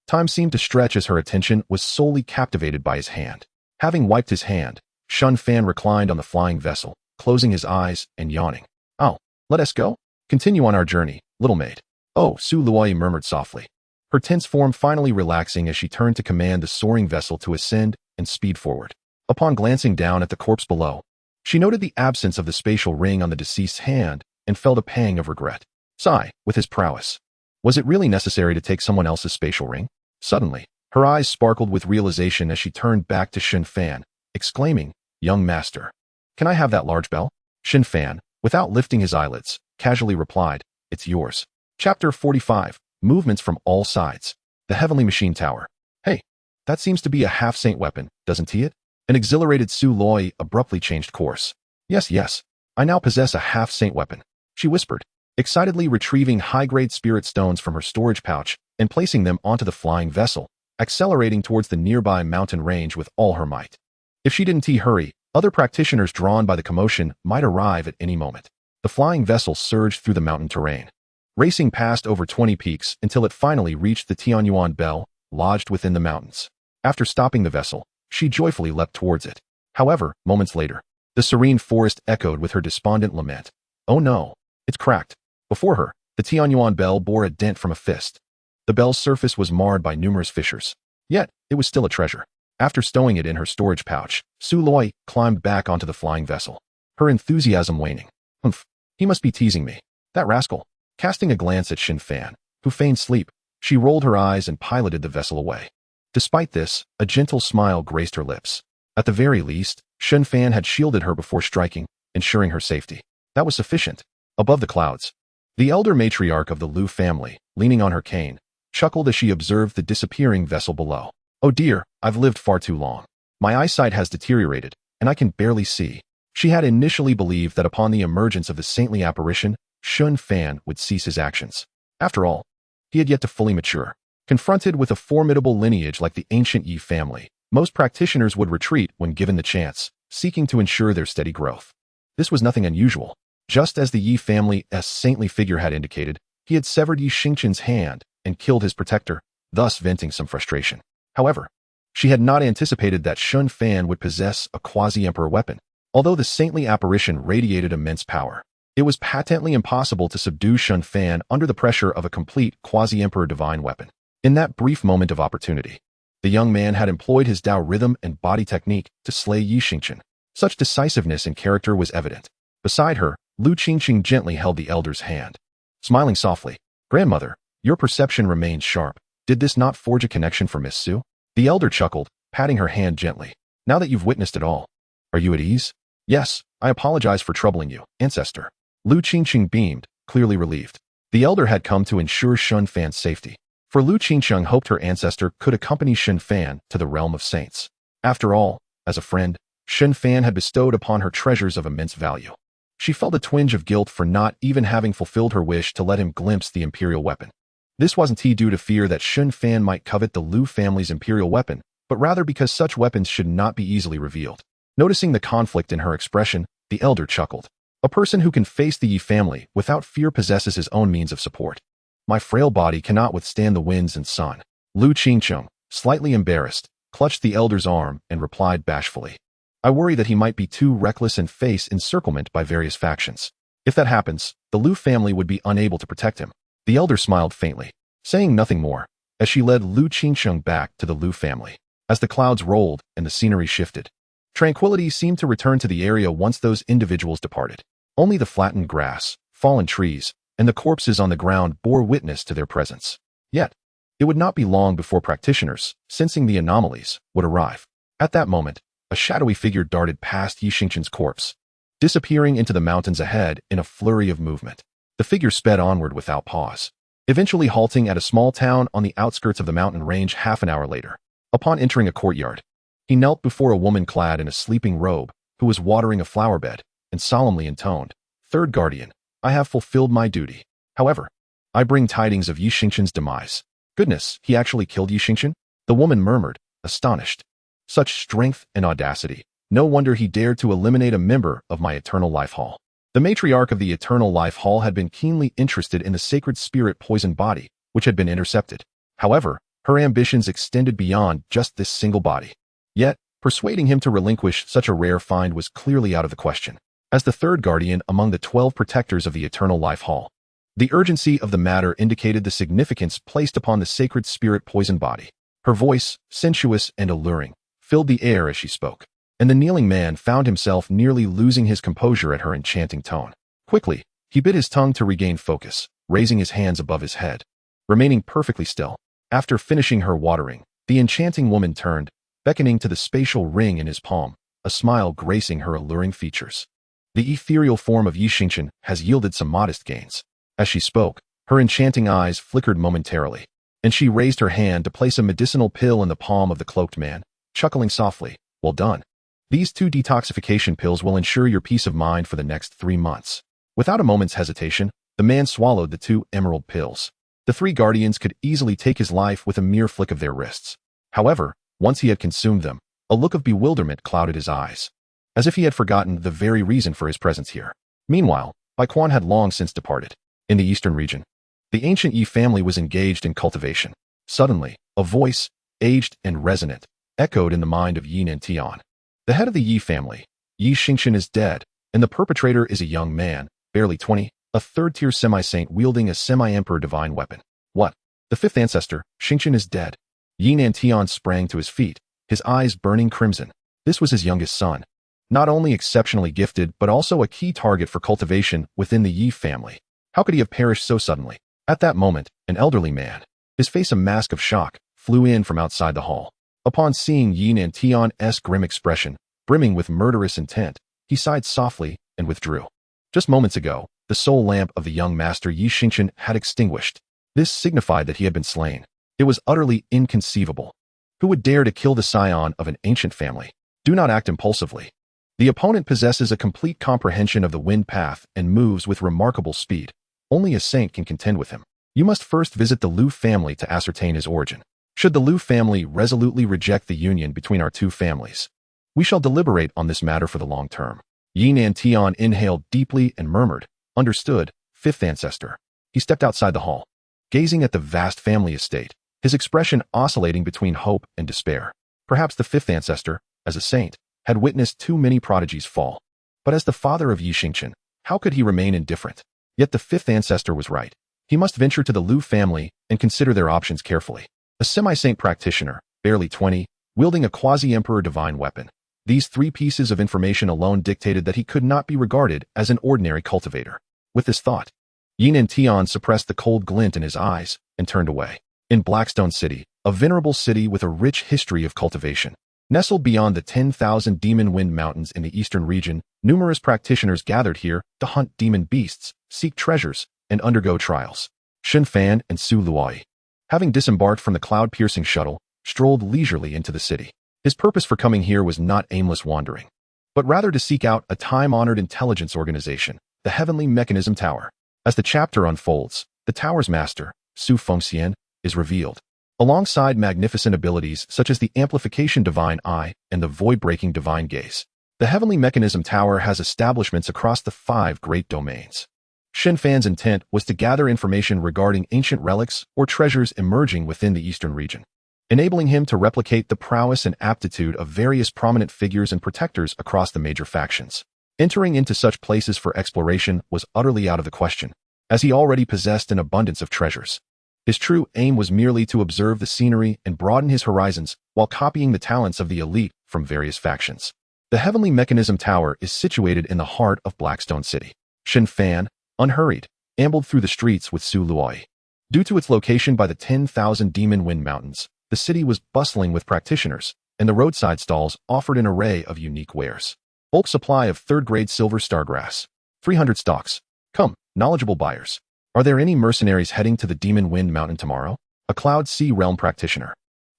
Speaker 1: time seemed to stretch as her attention was solely captivated by his hand. Having wiped his hand, Shen Fan reclined on the flying vessel, closing his eyes and yawning. "Oh, let us go? Continue on our journey, little maid." "Oh," Su Luoi murmured softly, her tense form finally relaxing as she turned to command the soaring vessel to ascend and speed forward. Upon glancing down at the corpse below, she noted the absence of the spatial ring on the deceased's hand and felt a pang of regret. Sigh, with his prowess, was it really necessary to take someone else's spatial ring? Suddenly, her eyes sparkled with realization as she turned back to Shen Fan, exclaiming, Young master. Can I have that large bell? Shen Fan, without lifting his eyelids, casually replied, it's yours. Chapter 45. Movements from all sides. The Heavenly Machine Tower. Hey, that seems to be a half-saint weapon, doesn't it? An exhilarated Su Loi abruptly changed course. Yes, I now possess a half-saint weapon, she whispered, excitedly retrieving high-grade spirit stones from her storage pouch and placing them onto the flying vessel, accelerating towards the nearby mountain range with all her might. If she didn't hurry, other practitioners drawn by the commotion might arrive at any moment. The flying vessel surged through the mountain terrain, racing past over 20 peaks until it finally reached the Tianyuan Bell, lodged within the mountains. After stopping the vessel, she joyfully leapt towards it. However, moments later, the serene forest echoed with her despondent lament. Oh no, it's cracked. Before her, the Tianyuan Bell bore a dent from a fist. The bell's surface was marred by numerous fissures. Yet, it was still a treasure. After stowing it in her storage pouch, Su Loi climbed back onto the flying vessel, her enthusiasm waning. Humph, he must be teasing me. That rascal. Casting a glance at Shen Fan, who feigned sleep, she rolled her eyes and piloted the vessel away. Despite this, a gentle smile graced her lips. At the very least, Shen Fan had shielded her before striking, ensuring her safety. That was sufficient. Above the clouds, the elder matriarch of the Liu family, leaning on her cane, chuckled as she observed the disappearing vessel below. Oh dear, I've lived far too long. My eyesight has deteriorated, and I can barely see. She had initially believed that upon the emergence of the saintly apparition, Shen Fan would cease his actions. After all, he had yet to fully mature. Confronted with a formidable lineage like the ancient Yi family, most practitioners would retreat when given the chance, seeking to ensure their steady growth. This was nothing unusual. Just as the Yi family's saintly figure had indicated, he had severed Yi Xingqian's hand and killed his protector, thus venting some frustration. However, she had not anticipated that Shen Fan would possess a quasi-emperor weapon. Although the saintly apparition radiated immense power, it was patently impossible to subdue Shen Fan under the pressure of a complete quasi-emperor divine weapon. In that brief moment of opportunity, the young man had employed his Dao rhythm and body technique to slay Yi Xingqian. Such decisiveness in character was evident. Beside her, Lu Qingqing gently held the elder's hand. Smiling softly, "Grandmother, your perception remains sharp. Did this not forge a connection for Miss Su?" The elder chuckled, patting her hand gently. "Now that you've witnessed it all, are you at ease?" "Yes, I apologize for troubling you, ancestor." Lu Qingqing beamed, clearly relieved. The elder had come to ensure Shen Fan's safety. For Lu Qingqing hoped her ancestor could accompany Shen Fan to the realm of saints. After all, as a friend, Shen Fan had bestowed upon her treasures of immense value. She felt a twinge of guilt for not even having fulfilled her wish to let him glimpse the imperial weapon. This wasn't due to fear that Shen Fan might covet the Liu family's imperial weapon, but rather because such weapons should not be easily revealed. Noticing the conflict in her expression, the elder chuckled. A person who can face the Yi family without fear possesses his own means of support. My frail body cannot withstand the winds and sun. Lu Qingqing, slightly embarrassed, clutched the elder's arm and replied bashfully. I worry that he might be too reckless and face encirclement by various factions. If that happens, the Liu family would be unable to protect him. The elder smiled faintly, saying nothing more, as she led Lu Qingqing back to the Liu family. As the clouds rolled and the scenery shifted, tranquility seemed to return to the area once those individuals departed. Only the flattened grass, fallen trees, and the corpses on the ground bore witness to their presence. Yet, it would not be long before practitioners, sensing the anomalies, would arrive. At that moment, a shadowy figure darted past Yi Xingqian's corpse, disappearing into the mountains ahead in a flurry of movement. The figure sped onward without pause, eventually halting at a small town on the outskirts of the mountain range half an hour later. Upon entering a courtyard, he knelt before a woman clad in a sleeping robe who was watering a flower bed, and solemnly intoned, "Third guardian, I have fulfilled my duty. However, I bring tidings of Yi Xingqian's demise." "Goodness, he actually killed Yi Xingqian?" the woman murmured, astonished. "Such strength and audacity. No wonder he dared to eliminate a member of my Eternal Life Hall." The matriarch of the Eternal Life Hall had been keenly interested in the sacred spirit poison body, which had been intercepted. However, her ambitions extended beyond just this single body. Yet, persuading him to relinquish such a rare find was clearly out of the question. As the third guardian among the 12 protectors of the Eternal Life Hall, the urgency of the matter indicated the significance placed upon the sacred spirit poison body. Her voice, sensuous and alluring, filled the air as she spoke, and the kneeling man found himself nearly losing his composure at her enchanting tone. Quickly, he bit his tongue to regain focus, raising his hands above his head, remaining perfectly still. After finishing her watering, the enchanting woman turned, beckoning to the spatial ring in his palm. a smile gracing her alluring features. The ethereal form of Xianxian has yielded some modest gains. As she spoke, her enchanting eyes flickered momentarily, and she raised her hand to place a medicinal pill in the palm of the cloaked man, chuckling softly. Well done. These 2 detoxification pills will ensure your peace of mind for the next 3 months. Without a moment's hesitation, the man swallowed the 2 emerald pills. The 3 guardians could easily take his life with a mere flick of their wrists. However, once he had consumed them, a look of bewilderment clouded his eyes, as if he had forgotten the very reason for his presence here. Meanwhile, Bai Quan had long since departed. In the eastern region, the ancient Yi family was engaged in cultivation. Suddenly, a voice, aged and resonant, echoed in the mind of Yin and Tian. The head of the Yi family, Yi Xingqian, is dead, and the perpetrator is a young man, barely 20, a third-tier semi-saint wielding a semi-emperor divine weapon. What? The 5th ancestor, Xingqian, is dead. Yin and Tian sprang to his feet, his eyes burning crimson. This was his youngest son, not only exceptionally gifted but also a key target for cultivation within the Yi family. How could he have perished so suddenly? At that moment, an elderly man, his face a mask of shock, flew in from outside the hall. Upon seeing Yin and Tian's grim expression, brimming with murderous intent, he sighed softly and withdrew. Just moments ago, the soul lamp of the young master Yi Xingqian had extinguished. This signified that he had been slain. It was utterly inconceivable. Who would dare to kill the scion of an ancient family? Do not act impulsively. The opponent possesses a complete comprehension of the wind path and moves with remarkable speed. Only a saint can contend with him. You must first visit the Liu family to ascertain his origin. Should the Liu family resolutely reject the union between our 2 families, we shall deliberate on this matter for the long term. Yin and Tian inhaled deeply and murmured, "Understood, 5th ancestor." He stepped outside the hall, gazing at the vast family estate, his expression oscillating between hope and despair. Perhaps the 5th ancestor, as a saint, had witnessed too many prodigies fall. But as the father of Yi Xingqian, how could he remain indifferent? Yet the 5th ancestor was right. He must venture to the Liu family and consider their options carefully. A semi-saint practitioner, barely 20, wielding a quasi-emperor divine weapon. These 3 pieces of information alone dictated that he could not be regarded as an ordinary cultivator. With this thought, Yin and Tian suppressed the cold glint in his eyes and turned away. In Blackstone City, a venerable city with a rich history of cultivation, nestled beyond the 10,000 demon wind mountains in the eastern region, numerous practitioners gathered here to hunt demon beasts, seek treasures, and undergo trials. Shen Fan and Su Luai, having disembarked from the cloud-piercing shuttle, strolled leisurely into the city. His purpose for coming here was not aimless wandering, but rather to seek out a time-honored intelligence organization, the Heavenly Mechanism Tower. As the chapter unfolds, the tower's master, Su Fengxian, is revealed. Alongside magnificent abilities such as the Amplification Divine Eye and the Void-Breaking Divine Gaze, the Heavenly Mechanism Tower has establishments across the 5 great domains. Shen Fan's intent was to gather information regarding ancient relics or treasures emerging within the eastern region, enabling him to replicate the prowess and aptitude of various prominent figures and protectors across the major factions. Entering into such places for exploration was utterly out of the question, as he already possessed an abundance of treasures. His true aim was merely to observe the scenery and broaden his horizons while copying the talents of the elite from various factions. The Heavenly Mechanism Tower is situated in the heart of Blackstone City. Shen Fan, unhurried, ambled through the streets with Su Luai. Due to its location by the 10,000 Demon Wind Mountains, the city was bustling with practitioners, and the roadside stalls offered an array of unique wares. Bulk supply of third-grade silver stargrass. 300 stalks. Come, knowledgeable buyers. Are there any mercenaries heading to the Demon Wind Mountain tomorrow? A Cloud Sea Realm practitioner.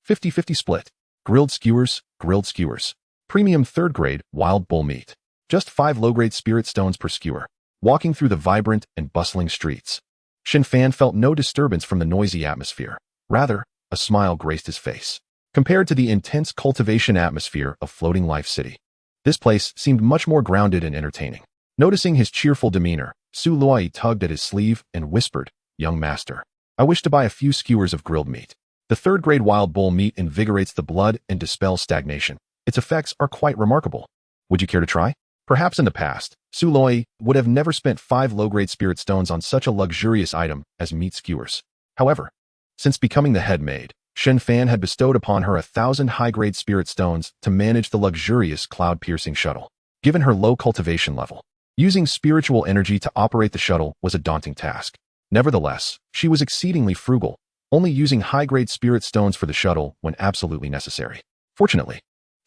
Speaker 1: 50-50 split. Grilled skewers, grilled skewers. Premium third-grade wild bull meat. Just 5 low-grade spirit stones per skewer. Walking through the vibrant and bustling streets, Shen Fan felt no disturbance from the noisy atmosphere. Rather, a smile graced his face. Compared to the intense cultivation atmosphere of Floating Life City, this place seemed much more grounded and entertaining. Noticing his cheerful demeanor, Su Luai tugged at his sleeve and whispered, "Young master, I wish to buy a few skewers of grilled meat. The third-grade wild bull meat invigorates the blood and dispels stagnation. Its effects are quite remarkable. Would you care to try?" Perhaps in the past, Su Luai would have never spent 5 low-grade spirit stones on such a luxurious item as meat skewers. However, since becoming the head maid, Shen Fan had bestowed upon her 1,000 high-grade spirit stones to manage the luxurious cloud-piercing shuttle. Given her low cultivation level, using spiritual energy to operate the shuttle was a daunting task. Nevertheless, she was exceedingly frugal, only using high-grade spirit stones for the shuttle when absolutely necessary. Fortunately,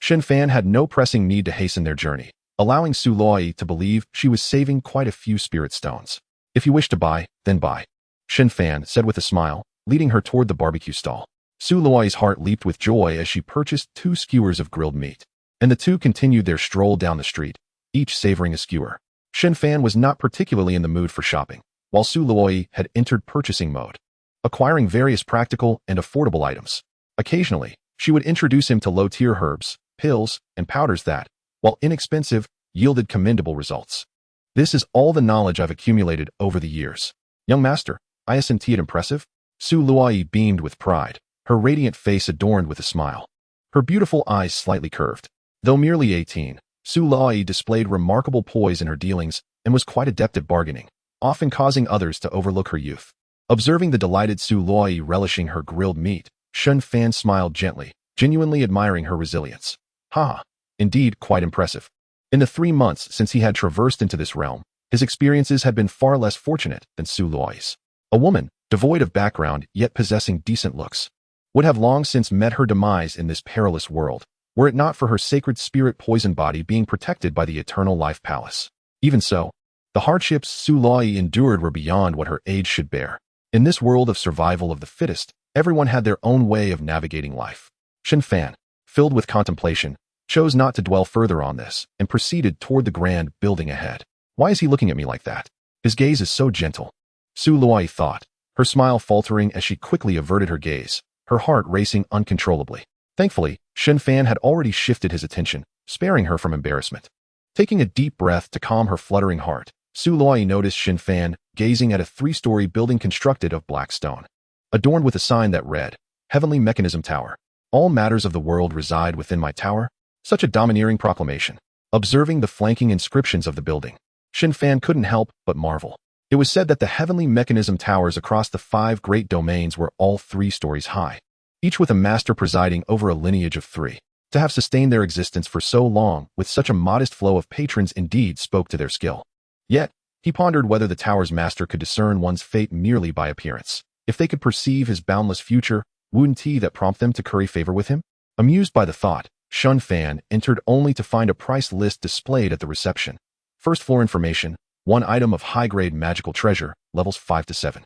Speaker 1: Shen Fan had no pressing need to hasten their journey, allowing Su Luoyi to believe she was saving quite a few spirit stones. If you wish to buy, then buy, Shen Fan said with a smile, leading her toward the barbecue stall. Su Luoyi's heart leaped with joy as she purchased 2 skewers of grilled meat, and the two continued their stroll down the street, each savoring a skewer. Shen Fan was not particularly in the mood for shopping, while Su Luoyi had entered purchasing mode, acquiring various practical and affordable items. Occasionally, she would introduce him to low-tier herbs, pills, and powders that, while inexpensive, yielded commendable results. This is all the knowledge I've accumulated over the years. Young master, isn't it impressive? Su Luoyi beamed with pride, her radiant face adorned with a smile. Her beautiful eyes slightly curved. Though merely 18, Su Luoyi displayed remarkable poise in her dealings and was quite adept at bargaining, often causing others to overlook her youth. Observing the delighted Su Luoyi relishing her grilled meat, Shen Fan smiled gently, genuinely admiring her resilience. Indeed quite impressive. In the 3 months since he had traversed into this realm, his experiences had been far less fortunate than Su Luoyi's. A woman, devoid of background yet possessing decent looks, would have long since met her demise in this perilous world, were it not for her sacred spirit poison body being protected by the Eternal Life Palace. Even so, the hardships Su Luoyi endured were beyond what her age should bear. In this world of survival of the fittest, everyone had their own way of navigating life. Shen Fan, filled with contemplation, chose not to dwell further on this and proceeded toward the grand building ahead. Why is he looking at me like that? His gaze is so gentle. Su Luoyi thought, her smile faltering as she quickly averted her gaze, her heart racing uncontrollably. Thankfully, Shen Fan had already shifted his attention, sparing her from embarrassment. Taking a deep breath to calm her fluttering heart, Su Luoyi noticed Shen Fan gazing at a 3-story building constructed of black stone, adorned with a sign that read, Heavenly Mechanism Tower. All matters of the world reside within my tower. Such a domineering proclamation. Observing the flanking inscriptions of the building, Shen Fan couldn't help but marvel. It was said that the heavenly mechanism towers across the 5 great domains were all 3 stories high, each with a master presiding over a lineage of 3. To have sustained their existence for so long with such a modest flow of patrons indeed spoke to their skill. Yet, he pondered whether the tower's master could discern one's fate merely by appearance. If they could perceive his boundless future, wouldn't that prompt them to curry favor with him? Amused by the thought, Shen Fan entered only to find a price list displayed at the reception. First floor information, 1 item of high-grade magical treasure, levels 5 to 7.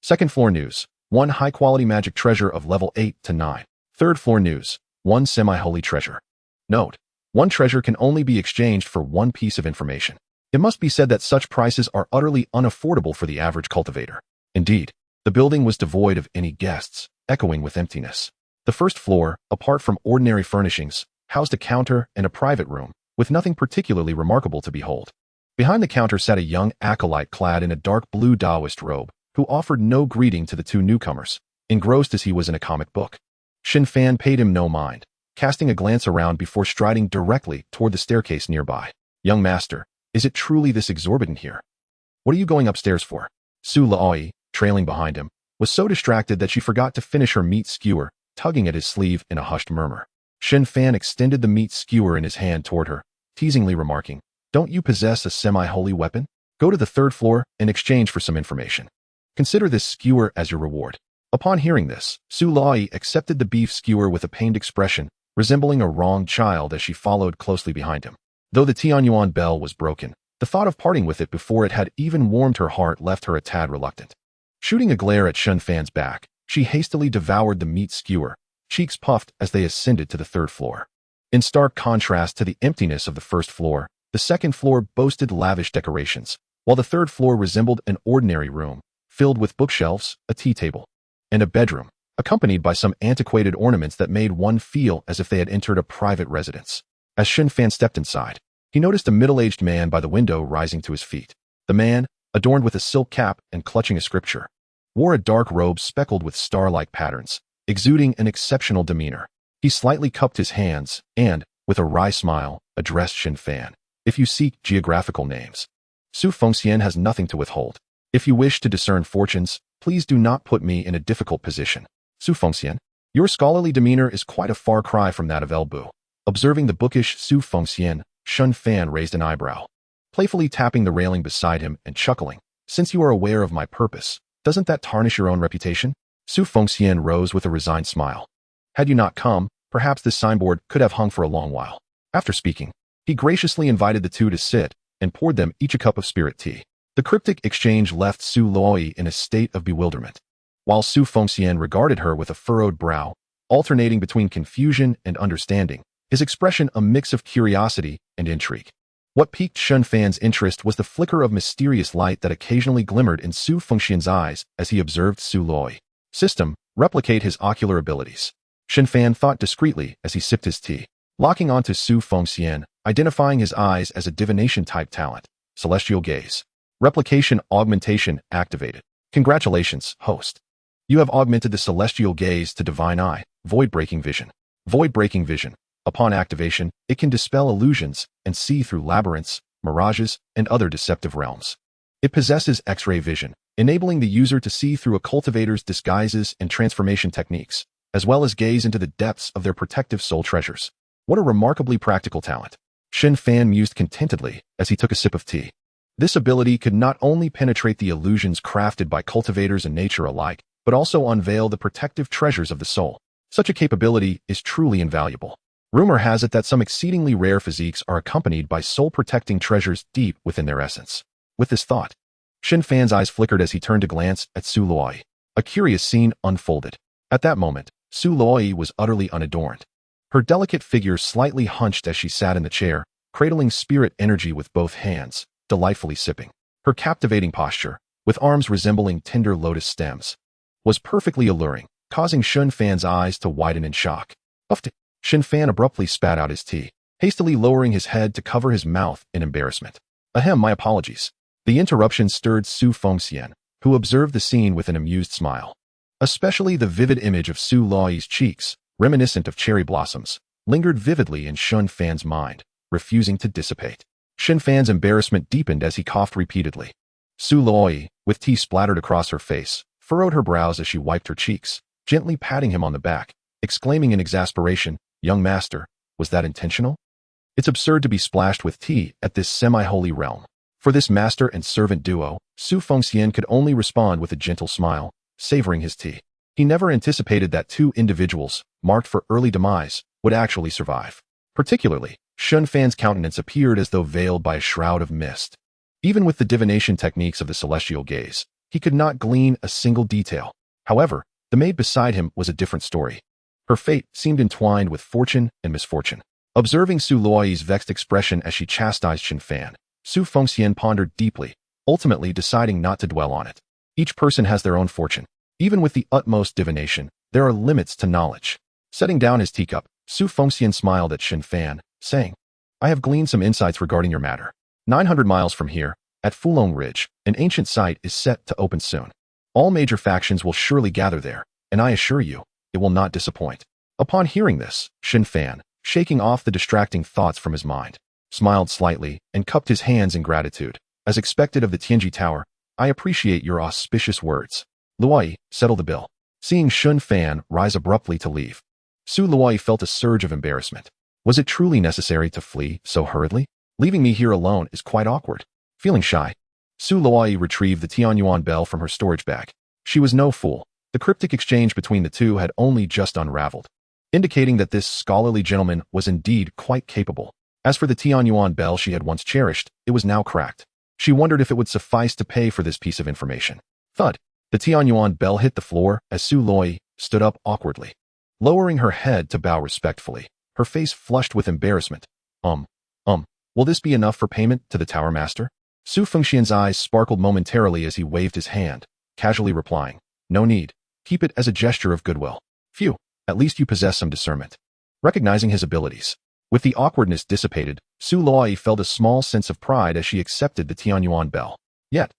Speaker 1: Second floor news, 1 high-quality magic treasure of level 8 to 9. Third floor news, 1 semi-holy treasure. Note, 1 treasure can only be exchanged for 1 piece of information. It must be said that such prices are utterly unaffordable for the average cultivator. Indeed, the building was devoid of any guests, echoing with emptiness. The first floor, apart from ordinary furnishings, housed a counter and a private room, with nothing particularly remarkable to behold. Behind the counter sat a young acolyte clad in a dark blue Taoist robe, who offered no greeting to the 2 newcomers, engrossed as he was in a comic book. Shen Fan paid him no mind, casting a glance around before striding directly toward the staircase nearby. Young master, is it truly this exorbitant here? What are you going upstairs for? Su Luoyi, trailing behind him, was so distracted that she forgot to finish her meat skewer, tugging at his sleeve in a hushed murmur. Shen Fan extended the meat skewer in his hand toward her, teasingly remarking, Don't you possess a semi-holy weapon? Go to the 3rd floor in exchange for some information. Consider this skewer as your reward. Upon hearing this, Su Luoyi accepted the beef skewer with a pained expression, resembling a wronged child as she followed closely behind him. Though the Tianyuan bell was broken, the thought of parting with it before it had even warmed her heart left her a tad reluctant. Shooting a glare at Shen Fan's back, she hastily devoured the meat skewer, cheeks puffed as they ascended to the 3rd floor. In stark contrast to the emptiness of the 1st floor, the 2nd floor boasted lavish decorations, while the 3rd floor resembled an ordinary room, filled with bookshelves, a tea table, and a bedroom, accompanied by some antiquated ornaments that made one feel as if they had entered a private residence. As Shen Fan stepped inside, he noticed a middle-aged man by the window rising to his feet. The man, adorned with a silk cap and clutching a scripture, wore a dark robe speckled with star-like patterns, exuding an exceptional demeanor. He slightly cupped his hands and, with a wry smile, addressed Shen Fan. If you seek geographical names, Su Fengxian has nothing to withhold. If you wish to discern fortunes, please do not put me in a difficult position. Su Fengxian, your scholarly demeanor is quite a far cry from that of Elbu. Observing the bookish Su Fengxian, Shen Fan raised an eyebrow, playfully tapping the railing beside him and chuckling. Since you are aware of my purpose, doesn't that tarnish your own reputation? Su Fengxian rose with a resigned smile. Had you not come, Perhaps this signboard could have hung for a long while. After speaking, he graciously invited the two to sit and poured them each a cup of spirit tea. The cryptic exchange left Su Luoyi in a state of bewilderment, while Su Fengxian regarded her with a furrowed brow, alternating between confusion and understanding, his expression a mix of curiosity and intrigue. What piqued Shen Fan's interest was the flicker of mysterious light that occasionally glimmered in Su Fengxian's eyes as he observed Su Luoyi. System, replicate his ocular abilities. Shen Fan thought discreetly as he sipped his tea, locking onto Su Fengxian, identifying his eyes as a divination-type talent. Celestial gaze. Replication augmentation activated. Congratulations, host. You have augmented the celestial gaze to divine eye, void-breaking vision. Void-breaking vision. Upon activation, it can dispel illusions and see through labyrinths, mirages, and other deceptive realms. It possesses X-ray vision, enabling the user to see through a cultivator's disguises and transformation techniques, as well as gaze into the depths of their protective soul treasures. What a remarkably practical talent. Shen Fan mused contentedly as he took a sip of tea. This ability could not only penetrate the illusions crafted by cultivators and nature alike, but also unveil the protective treasures of the soul. Such a capability is truly invaluable. Rumor has it that some exceedingly rare physiques are accompanied by soul-protecting treasures deep within their essence. With this thought, Shen Fan's eyes flickered as he turned to glance at Su Luoyi. A curious scene unfolded. At that moment, Su Luoyi was utterly unadorned. Her delicate figure slightly hunched as she sat in the chair, cradling spirit energy with both hands, delightfully sipping. Her captivating posture, with arms resembling tender lotus stems, was perfectly alluring, causing Shen Fan's eyes to widen in shock. Uffed! Shen Fan abruptly spat out his tea, hastily lowering his head to cover his mouth in embarrassment. Ahem, my apologies. The interruption stirred Su Fengxian, who observed the scene with an amused smile. Especially the vivid image of Su Luoyi's cheeks, reminiscent of cherry blossoms, lingered vividly in Shen Fan's mind, refusing to dissipate. Shen Fan's embarrassment deepened as he coughed repeatedly. Su Luoyi, with tea splattered across her face, furrowed her brows as she wiped her cheeks, gently patting him on the back, exclaiming in exasperation, "Young master, was that intentional? It's absurd to be splashed with tea at this semi-holy realm." For this master and servant duo, Su Fengxian could only respond with a gentle smile, savoring his tea. He never anticipated that two individuals, marked for early demise, would actually survive. Particularly, Shen Fan's countenance appeared as though veiled by a shroud of mist. Even with the divination techniques of the celestial gaze, he could not glean a single detail. However, the maid beside him was a different story. Her fate seemed entwined with fortune and misfortune. Observing Su Luoyi's vexed expression as she chastised Shen Fan, Su Fengxian pondered deeply, ultimately deciding not to dwell on it. Each person has their own fortune. Even with the utmost divination, there are limits to knowledge. Setting down his teacup, Su Fengxian smiled at Shen Fan, saying, "I have gleaned some insights regarding your matter. 900 miles from here, at Fulong Ridge, an ancient site is set to open soon. All major factions will surely gather there, and I assure you, it will not disappoint." Upon hearing this, Shen Fan, shaking off the distracting thoughts from his mind, smiled slightly and cupped his hands in gratitude. As expected of the Tianji Tower, "I appreciate your auspicious words. Luoyi, settle the bill." Seeing Shen Fan rise abruptly to leave, Su Luoyi felt a surge of embarrassment. Was it truly necessary to flee so hurriedly? Leaving me here alone is quite awkward. Feeling shy, Su Luoyi retrieved the Tianyuan bell from her storage bag. She was no fool. The cryptic exchange between the two had only just unraveled, indicating that this scholarly gentleman was indeed quite capable. As for the Tianyuan bell she had once cherished, it was now cracked. She wondered if it would suffice to pay for this piece of information. Thud! The Tianyuan bell hit the floor as Su Luoyi stood up awkwardly, lowering her head to bow respectfully, her face flushed with embarrassment. Will this be enough for payment to the tower master?" Su Fengxian's eyes sparkled momentarily as he waved his hand, casually replying, "No need. Keep it as a gesture of goodwill. Phew, at least you possess some discernment." Recognizing his abilities, with the awkwardness dissipated, Su Luoyi felt a small sense of pride as she accepted the Tianyuan bell. Yet,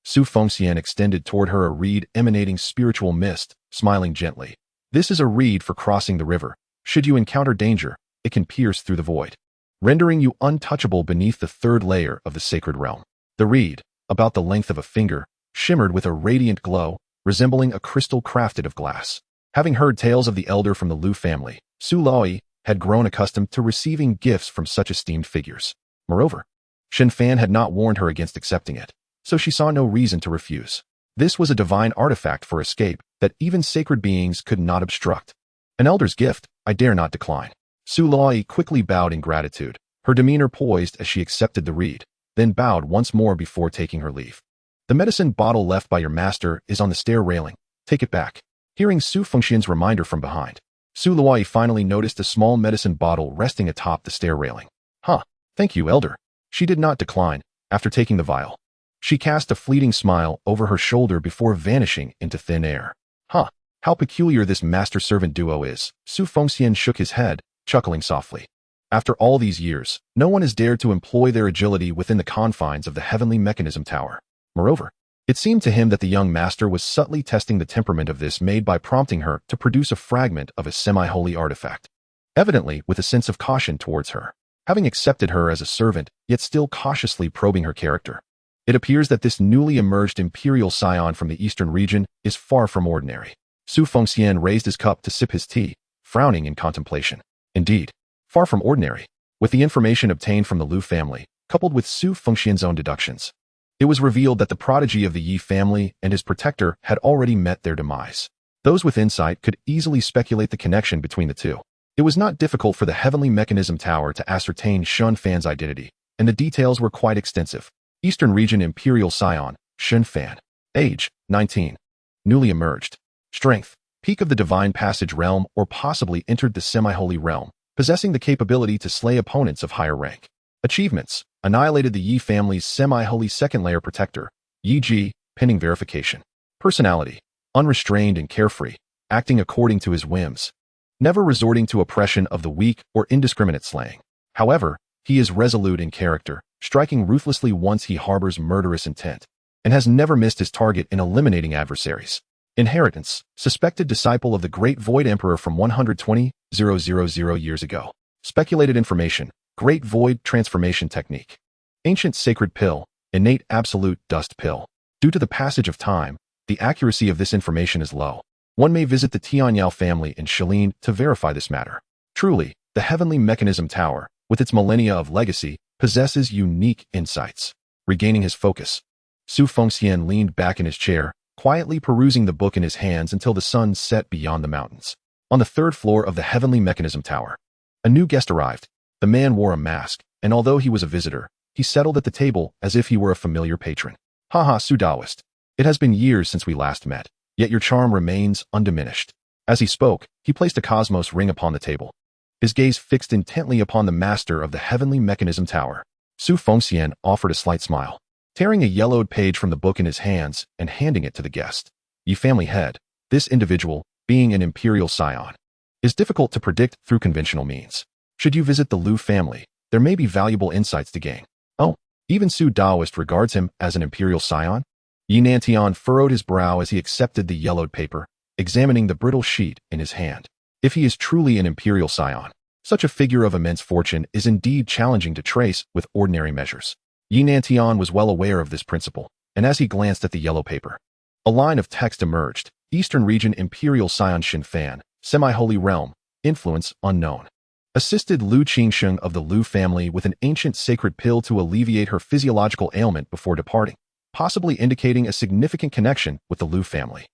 Speaker 1: Su Fengxian extended toward her a reed emanating spiritual mist, smiling gently. "This is a reed for crossing the river. Should you encounter danger, it can pierce through the void, rendering you untouchable beneath the third layer of the sacred realm." The reed, about the length of a finger, shimmered with a radiant glow, resembling a crystal crafted of glass. Having heard tales of the elder from the Liu family, Su Luoyi had grown accustomed to receiving gifts from such esteemed figures. Moreover, Shen Fan had not warned her against accepting it, so she saw no reason to refuse. This was a divine artifact for escape that even sacred beings could not obstruct. An elder's gift, I dare not decline. Su Lai quickly bowed in gratitude, her demeanor poised as she accepted the reed, then bowed once more before taking her leave. The medicine bottle left by your master is on the stair railing. Take it back. Hearing Su Fengxian's reminder from behind, Su Luai finally noticed a small medicine bottle resting atop the stair railing. Huh, thank you, elder. She did not decline, after taking the vial. She cast a fleeting smile over her shoulder before vanishing into thin air. Huh, how peculiar this master-servant duo is. Su Fengxian shook his head, chuckling softly. After all these years, no one has dared to employ their agility within the confines of the heavenly mechanism tower. Moreover, it seemed to him that the young master was subtly testing the temperament of this maid by prompting her to produce a fragment of a semi-holy artifact, evidently with a sense of caution towards her, having accepted her as a servant, yet still cautiously probing her character. It appears that this newly emerged imperial scion from the eastern region is far from ordinary. Su Fengxian raised his cup to sip his tea, frowning in contemplation. Indeed, far from ordinary. With the information obtained from the Lu family, coupled with Su Fengxian's own deductions, it was revealed that the prodigy of the Yi family and his protector had already met their demise. Those with insight could easily speculate the connection between the two. It was not difficult for the heavenly mechanism tower to ascertain Shen Fan's identity, and the details were quite extensive. Eastern region imperial scion, Shen Fan. Age, 19. Newly emerged. Strength, peak of the divine passage realm or possibly entered the semi-holy realm, possessing the capability to slay opponents of higher rank. Achievements, annihilated the Yi family's semi-holy second-layer protector, Yi Ji, pending verification. Personality, unrestrained and carefree, acting according to his whims, never resorting to oppression of the weak or indiscriminate slaying. However, he is resolute in character, striking ruthlessly once he harbors murderous intent, and has never missed his target in eliminating adversaries. Inheritance, suspected disciple of the Great Void Emperor from 120,000 years ago. Speculated information, Great Void Transformation Technique. Ancient Sacred Pill, Innate Absolute Dust Pill. Due to the passage of time, the accuracy of this information is low. One may visit the Tianyao family in Shilin to verify this matter. Truly, the Heavenly Mechanism Tower, with its millennia of legacy, possesses unique insights. Regaining his focus, Su Fengxian leaned back in his chair, quietly perusing the book in his hands until the sun set beyond the mountains. On the third floor of the Heavenly Mechanism Tower, a new guest arrived. The man wore a mask, and although he was a visitor, he settled at the table as if he were a familiar patron. Haha, Su Daoist. It has been years since we last met, yet your charm remains undiminished. As he spoke, he placed a cosmos ring upon the table, his gaze fixed intently upon the master of the Heavenly Mechanism Tower. Su Fengxian offered a slight smile, tearing a yellowed page from the book in his hands and handing it to the guest. Yi family head, this individual, being an imperial scion, is difficult to predict through conventional means. Should you visit the Lu family, there may be valuable insights to gain. Oh, even Su Daoist regards him as an imperial scion? Yi Nantian furrowed his brow as he accepted the yellowed paper, examining the brittle sheet in his hand. If he is truly an imperial scion, such a figure of immense fortune is indeed challenging to trace with ordinary measures. Yi Nantian was well aware of this principle, and as he glanced at the yellow paper, a line of text emerged. Eastern region imperial scion Shen Fan, semi-holy realm, influence unknown. Assisted Lu Qingsheng of the Lu family with an ancient sacred pill to alleviate her physiological ailment before departing, possibly indicating a significant connection with the Lu family.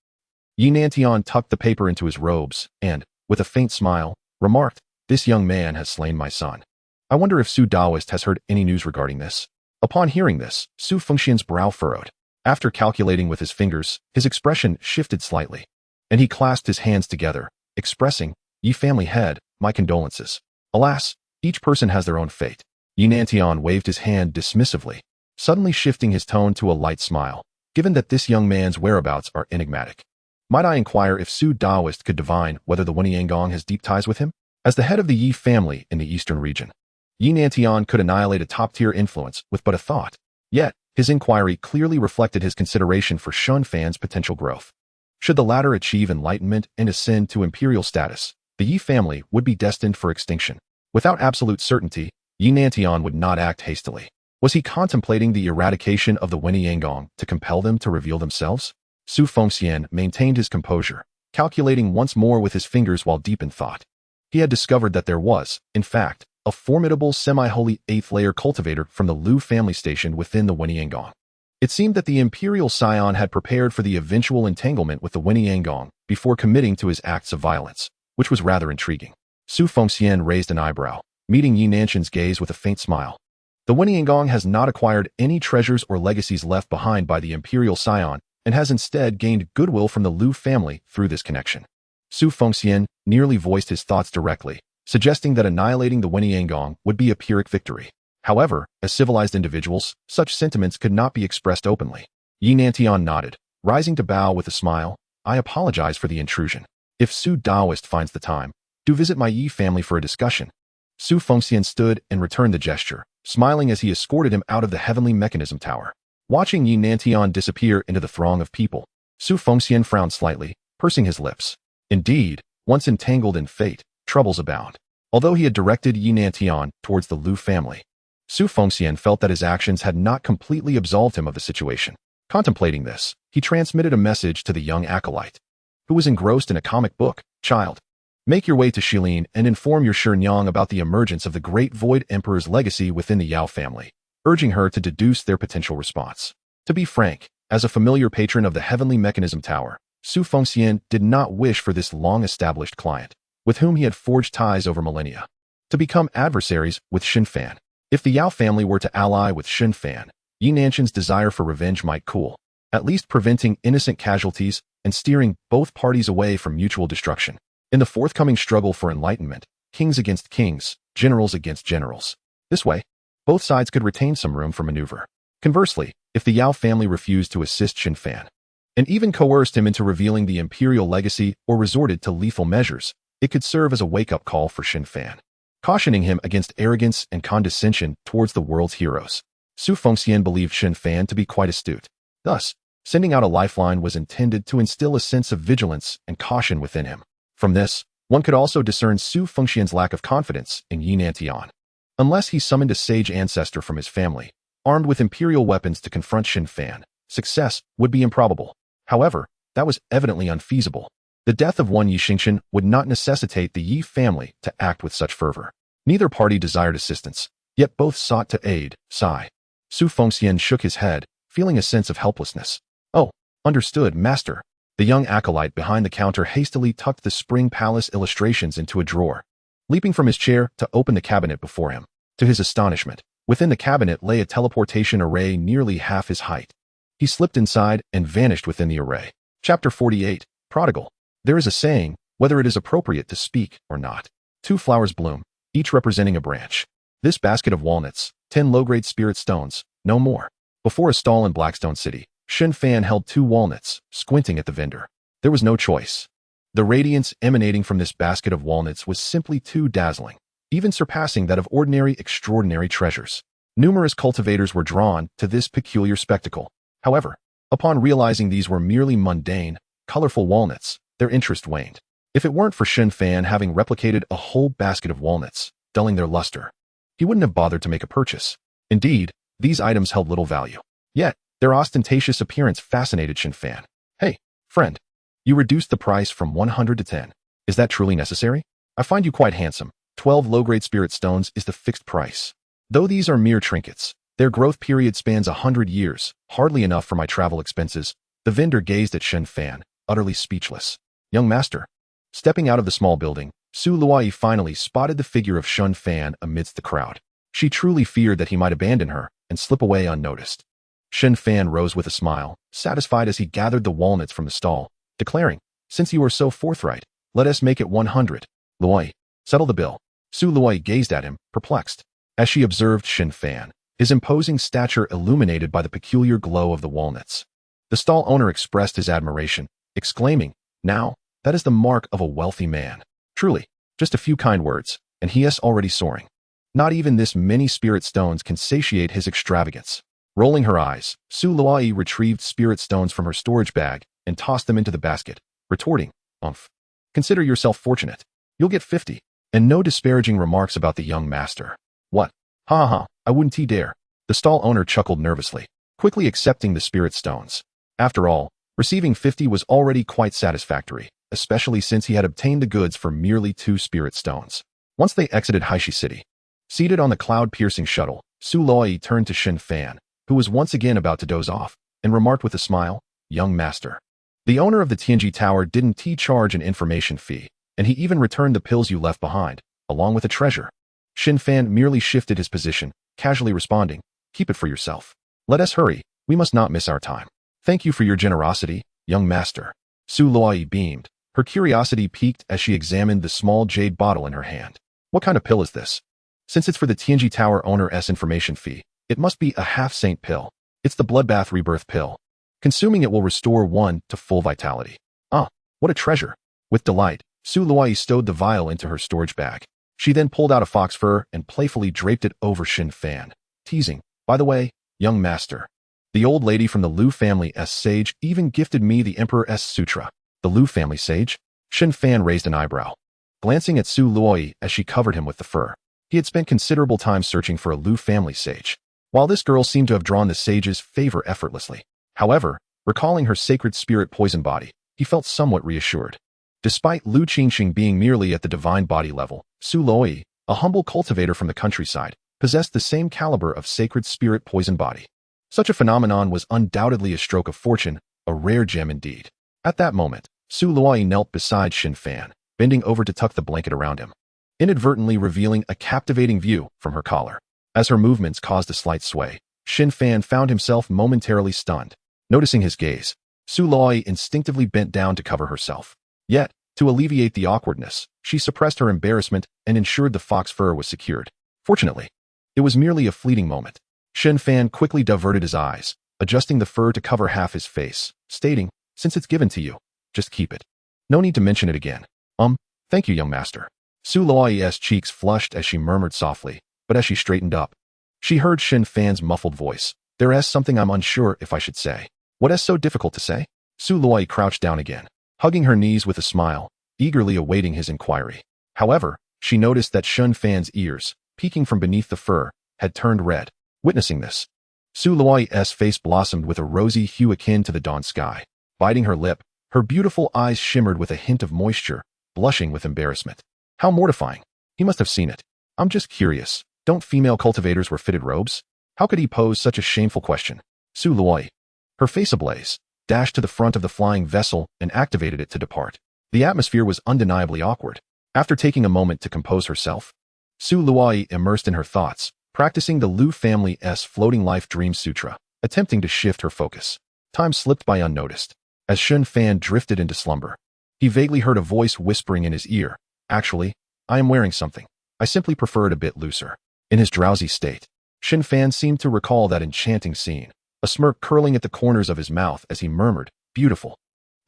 Speaker 1: Yi Nantian tucked the paper into his robes and, with a faint smile, remarked, "This young man has slain my son. I wonder if Su Daoist has heard any news regarding this." Upon hearing this, Su Fengxian's brow furrowed. After calculating with his fingers, his expression shifted slightly, and he clasped his hands together, expressing, "Yi family head, my condolences. Alas, each person has their own fate." Yi Nantian waved his hand dismissively, suddenly shifting his tone to a light smile, given that this young man's whereabouts are enigmatic. Might I inquire if Su Daoist could divine whether the Weniangong has deep ties with him? As the head of the Yi family in the eastern region, Yi Nantian could annihilate a top-tier influence with but a thought. Yet, his inquiry clearly reflected his consideration for Shen Fan's potential growth. Should the latter achieve enlightenment and ascend to imperial status, the Yi family would be destined for extinction. Without absolute certainty, Yi Nantian would not act hastily. Was he contemplating the eradication of the Weniangong to compel them to reveal themselves? Su Fengxian maintained his composure, calculating once more with his fingers while deep in thought. He had discovered that there was, in fact, a formidable semi-holy 8th-layer cultivator from the Lu family station within the Weniangong. It seemed that the imperial scion had prepared for the eventual entanglement with the Weniangong before committing to his acts of violence, which was rather intriguing. Su Fengxian raised an eyebrow, meeting Yi Nanshan's gaze with a faint smile. The Weniangong has not acquired any treasures or legacies left behind by the imperial scion and has instead gained goodwill from the Liu family through this connection. Su Fengxian nearly voiced his thoughts directly, suggesting that annihilating the Weniangong would be a Pyrrhic victory. However, as civilized individuals, such sentiments could not be expressed openly. Yi Nantian nodded, rising to bow with a smile. I apologize for the intrusion. If Su Daoist finds the time, do visit my Yi family for a discussion. Su Fengxian stood and returned the gesture, smiling as he escorted him out of the heavenly mechanism tower. Watching Yi Nantian disappear into the throng of people, Su Fengxian frowned slightly, pursing his lips. Indeed, once entangled in fate, troubles abound. Although he had directed Yi Nantian towards the Liu family, Su Fengxian felt that his actions had not completely absolved him of the situation. Contemplating this, he transmitted a message to the young acolyte, who was engrossed in a comic book. Child, make your way to Shilin and inform your Shenyang about the emergence of the Great Void Emperor's legacy within the Yao family, urging her to deduce their potential response. To be frank, as a familiar patron of the Heavenly Mechanism Tower, Su Fengxian did not wish for this long-established client, with whom he had forged ties over millennia, to become adversaries with Shen Fan. If the Yao family were to ally with Shen Fan, Yi Nanshan's desire for revenge might cool, at least preventing innocent casualties and steering both parties away from mutual destruction. In the forthcoming struggle for enlightenment, kings against kings, generals against generals. This way, both sides could retain some room for maneuver. Conversely, if the Yao family refused to assist Shen Fan, and even coerced him into revealing the imperial legacy or resorted to lethal measures, it could serve as a wake-up call for Shen Fan, cautioning him against arrogance and condescension towards the world's heroes. Su Fengxian believed Shen Fan to be quite astute. Thus, sending out a lifeline was intended to instill a sense of vigilance and caution within him. From this, one could also discern Su Fengxian's lack of confidence in Yi Nantian. Unless he summoned a sage ancestor from his family, armed with imperial weapons to confront Shen Fan, success would be improbable. However, that was evidently unfeasible. The death of one Yi Xingqian would not necessitate the Yi family to act with such fervor. Neither party desired assistance, yet both sought to aid. Sigh. Su Fengxian shook his head, feeling a sense of helplessness. Oh, understood, master. The young acolyte behind the counter hastily tucked the Spring Palace illustrations into a drawer, leaping from his chair to open the cabinet before him. To his astonishment, within the cabinet lay a teleportation array nearly half his height. He slipped inside and vanished within the array. Chapter 48, Prodigal. There is a saying, whether it is appropriate to speak or not. 2 flowers bloom, each representing a branch. This basket of walnuts, 10 low-grade spirit stones, no more. Before a stall in Blackstone City, Shen Fan held 2 walnuts, squinting at the vendor. There was no choice. The radiance emanating from this basket of walnuts was simply too dazzling, even surpassing that of ordinary extraordinary treasures. Numerous cultivators were drawn to this peculiar spectacle. However, upon realizing these were merely mundane, colorful walnuts, their interest waned. If it weren't for Shen Fan having replicated a whole basket of walnuts, dulling their luster, he wouldn't have bothered to make a purchase. Indeed, these items held little value. Yet, their ostentatious appearance fascinated Shen Fan. Hey, friend, you reduced the price from 100 to 10. Is that truly necessary? I find you quite handsome. 12 low-grade spirit stones is the fixed price. Though these are mere trinkets, their growth period spans 100 years, hardly enough for my travel expenses. The vendor gazed at Shen Fan, utterly speechless. Young master. Stepping out of the small building, Su Luai finally spotted the figure of Shen Fan amidst the crowd. She truly feared that he might abandon her and slip away unnoticed. Shen Fan rose with a smile, satisfied as he gathered the walnuts from the stall, declaring, Since you are so forthright, let us make it 100. Luai, settle the bill. Su Luai gazed at him, perplexed. As she observed Shen Fan, his imposing stature illuminated by the peculiar glow of the walnuts. The stall owner expressed his admiration, exclaiming, Now, that is the mark of a wealthy man. Truly, just a few kind words, and he is already soaring. Not even this many spirit stones can satiate his extravagance. Rolling her eyes, Su Luai retrieved spirit stones from her storage bag and tossed them into the basket, retorting, Umph. Consider yourself fortunate. You'll get 50, and no disparaging remarks about the young master. What? Ha ha, I wouldn't dare. The stall owner chuckled nervously, quickly accepting the spirit stones. After all, receiving 50 was already quite satisfactory, especially since he had obtained the goods for merely 2 spirit stones. Once they exited Haishi City, seated on the cloud-piercing shuttle, Su Luai turned to Shen Fan, who was once again about to doze off, and remarked with a smile, Young master. The owner of the Tianji Tower didn't charge an information fee, And he even returned the pills you left behind, along with a treasure. Shen Fan merely shifted his position, casually responding, keep it for yourself. Let us hurry, we must not miss our time. Thank you for your generosity, young master. Su Luoyi beamed. Her curiosity piqued as she examined the small jade bottle in her hand. What kind of pill is this? Since it's for the Tianji Tower owner's information fee, it must be a half-saint pill. It's the bloodbath rebirth pill. Consuming it will restore one to full vitality. Ah, what a treasure. With delight, Su Luoyi stowed the vial into her storage bag. She then pulled out a fox fur and playfully draped it over Shen Fan, teasing, by the way, young master. The old lady from the Liu family's sage even gifted me the Emperor's Sutra. The Liu family sage? Shen Fan raised an eyebrow, glancing at Su Luoyi as she covered him with the fur. He had spent considerable time searching for a Liu family sage, while this girl seemed to have drawn the sage's favor effortlessly. However, recalling her sacred spirit poison body, he felt somewhat reassured. Despite Liu Qingxing being merely at the divine body level, Su Luoyi, a humble cultivator from the countryside, possessed the same caliber of sacred spirit poison body. Such a phenomenon was undoubtedly a stroke of fortune, a rare gem indeed. At that moment, Su Luoyi knelt beside Shen Fan, bending over to tuck the blanket around him, inadvertently revealing a captivating view from her collar. As her movements caused a slight sway, Shen Fan found himself momentarily stunned. Noticing his gaze, Su Luoyi instinctively bent down to cover herself. Yet, to alleviate the awkwardness, she suppressed her embarrassment and ensured the fox fur was secured. Fortunately, it was merely a fleeting moment. Shen Fan quickly diverted his eyes, adjusting the fur to cover half his face, stating, since it's given to you, just keep it. No need to mention it again. Thank you, young master. Su Luoyi's cheeks flushed as she murmured softly, but as she straightened up, she heard Shen Fan's muffled voice. There's something I'm unsure if I should say. What is so difficult to say? Su Luoyi crouched down again, hugging her knees with a smile, eagerly awaiting his inquiry. However, she noticed that Shen Fan's ears, peeking from beneath the fur, had turned red. Witnessing this, Su Luoyi's face blossomed with a rosy hue akin to the dawn sky. Biting her lip, her beautiful eyes shimmered with a hint of moisture, blushing with embarrassment. How mortifying. He must have seen it. I'm just curious. Don't female cultivators wear fitted robes? How could he pose such a shameful question? Su Luoyi, her face ablaze, dashed to the front of the flying vessel and activated it to depart. The atmosphere was undeniably awkward. After taking a moment to compose herself, Su Luoyi immersed in her thoughts, practicing the Liu family's floating life dream sutra, attempting to shift her focus. Time slipped by unnoticed. As Shen Fan drifted into slumber, he vaguely heard a voice whispering in his ear, actually, I am wearing something. I simply prefer it a bit looser. In his drowsy state, Shen Fan seemed to recall that enchanting scene, a smirk curling at the corners of his mouth as he murmured, beautiful.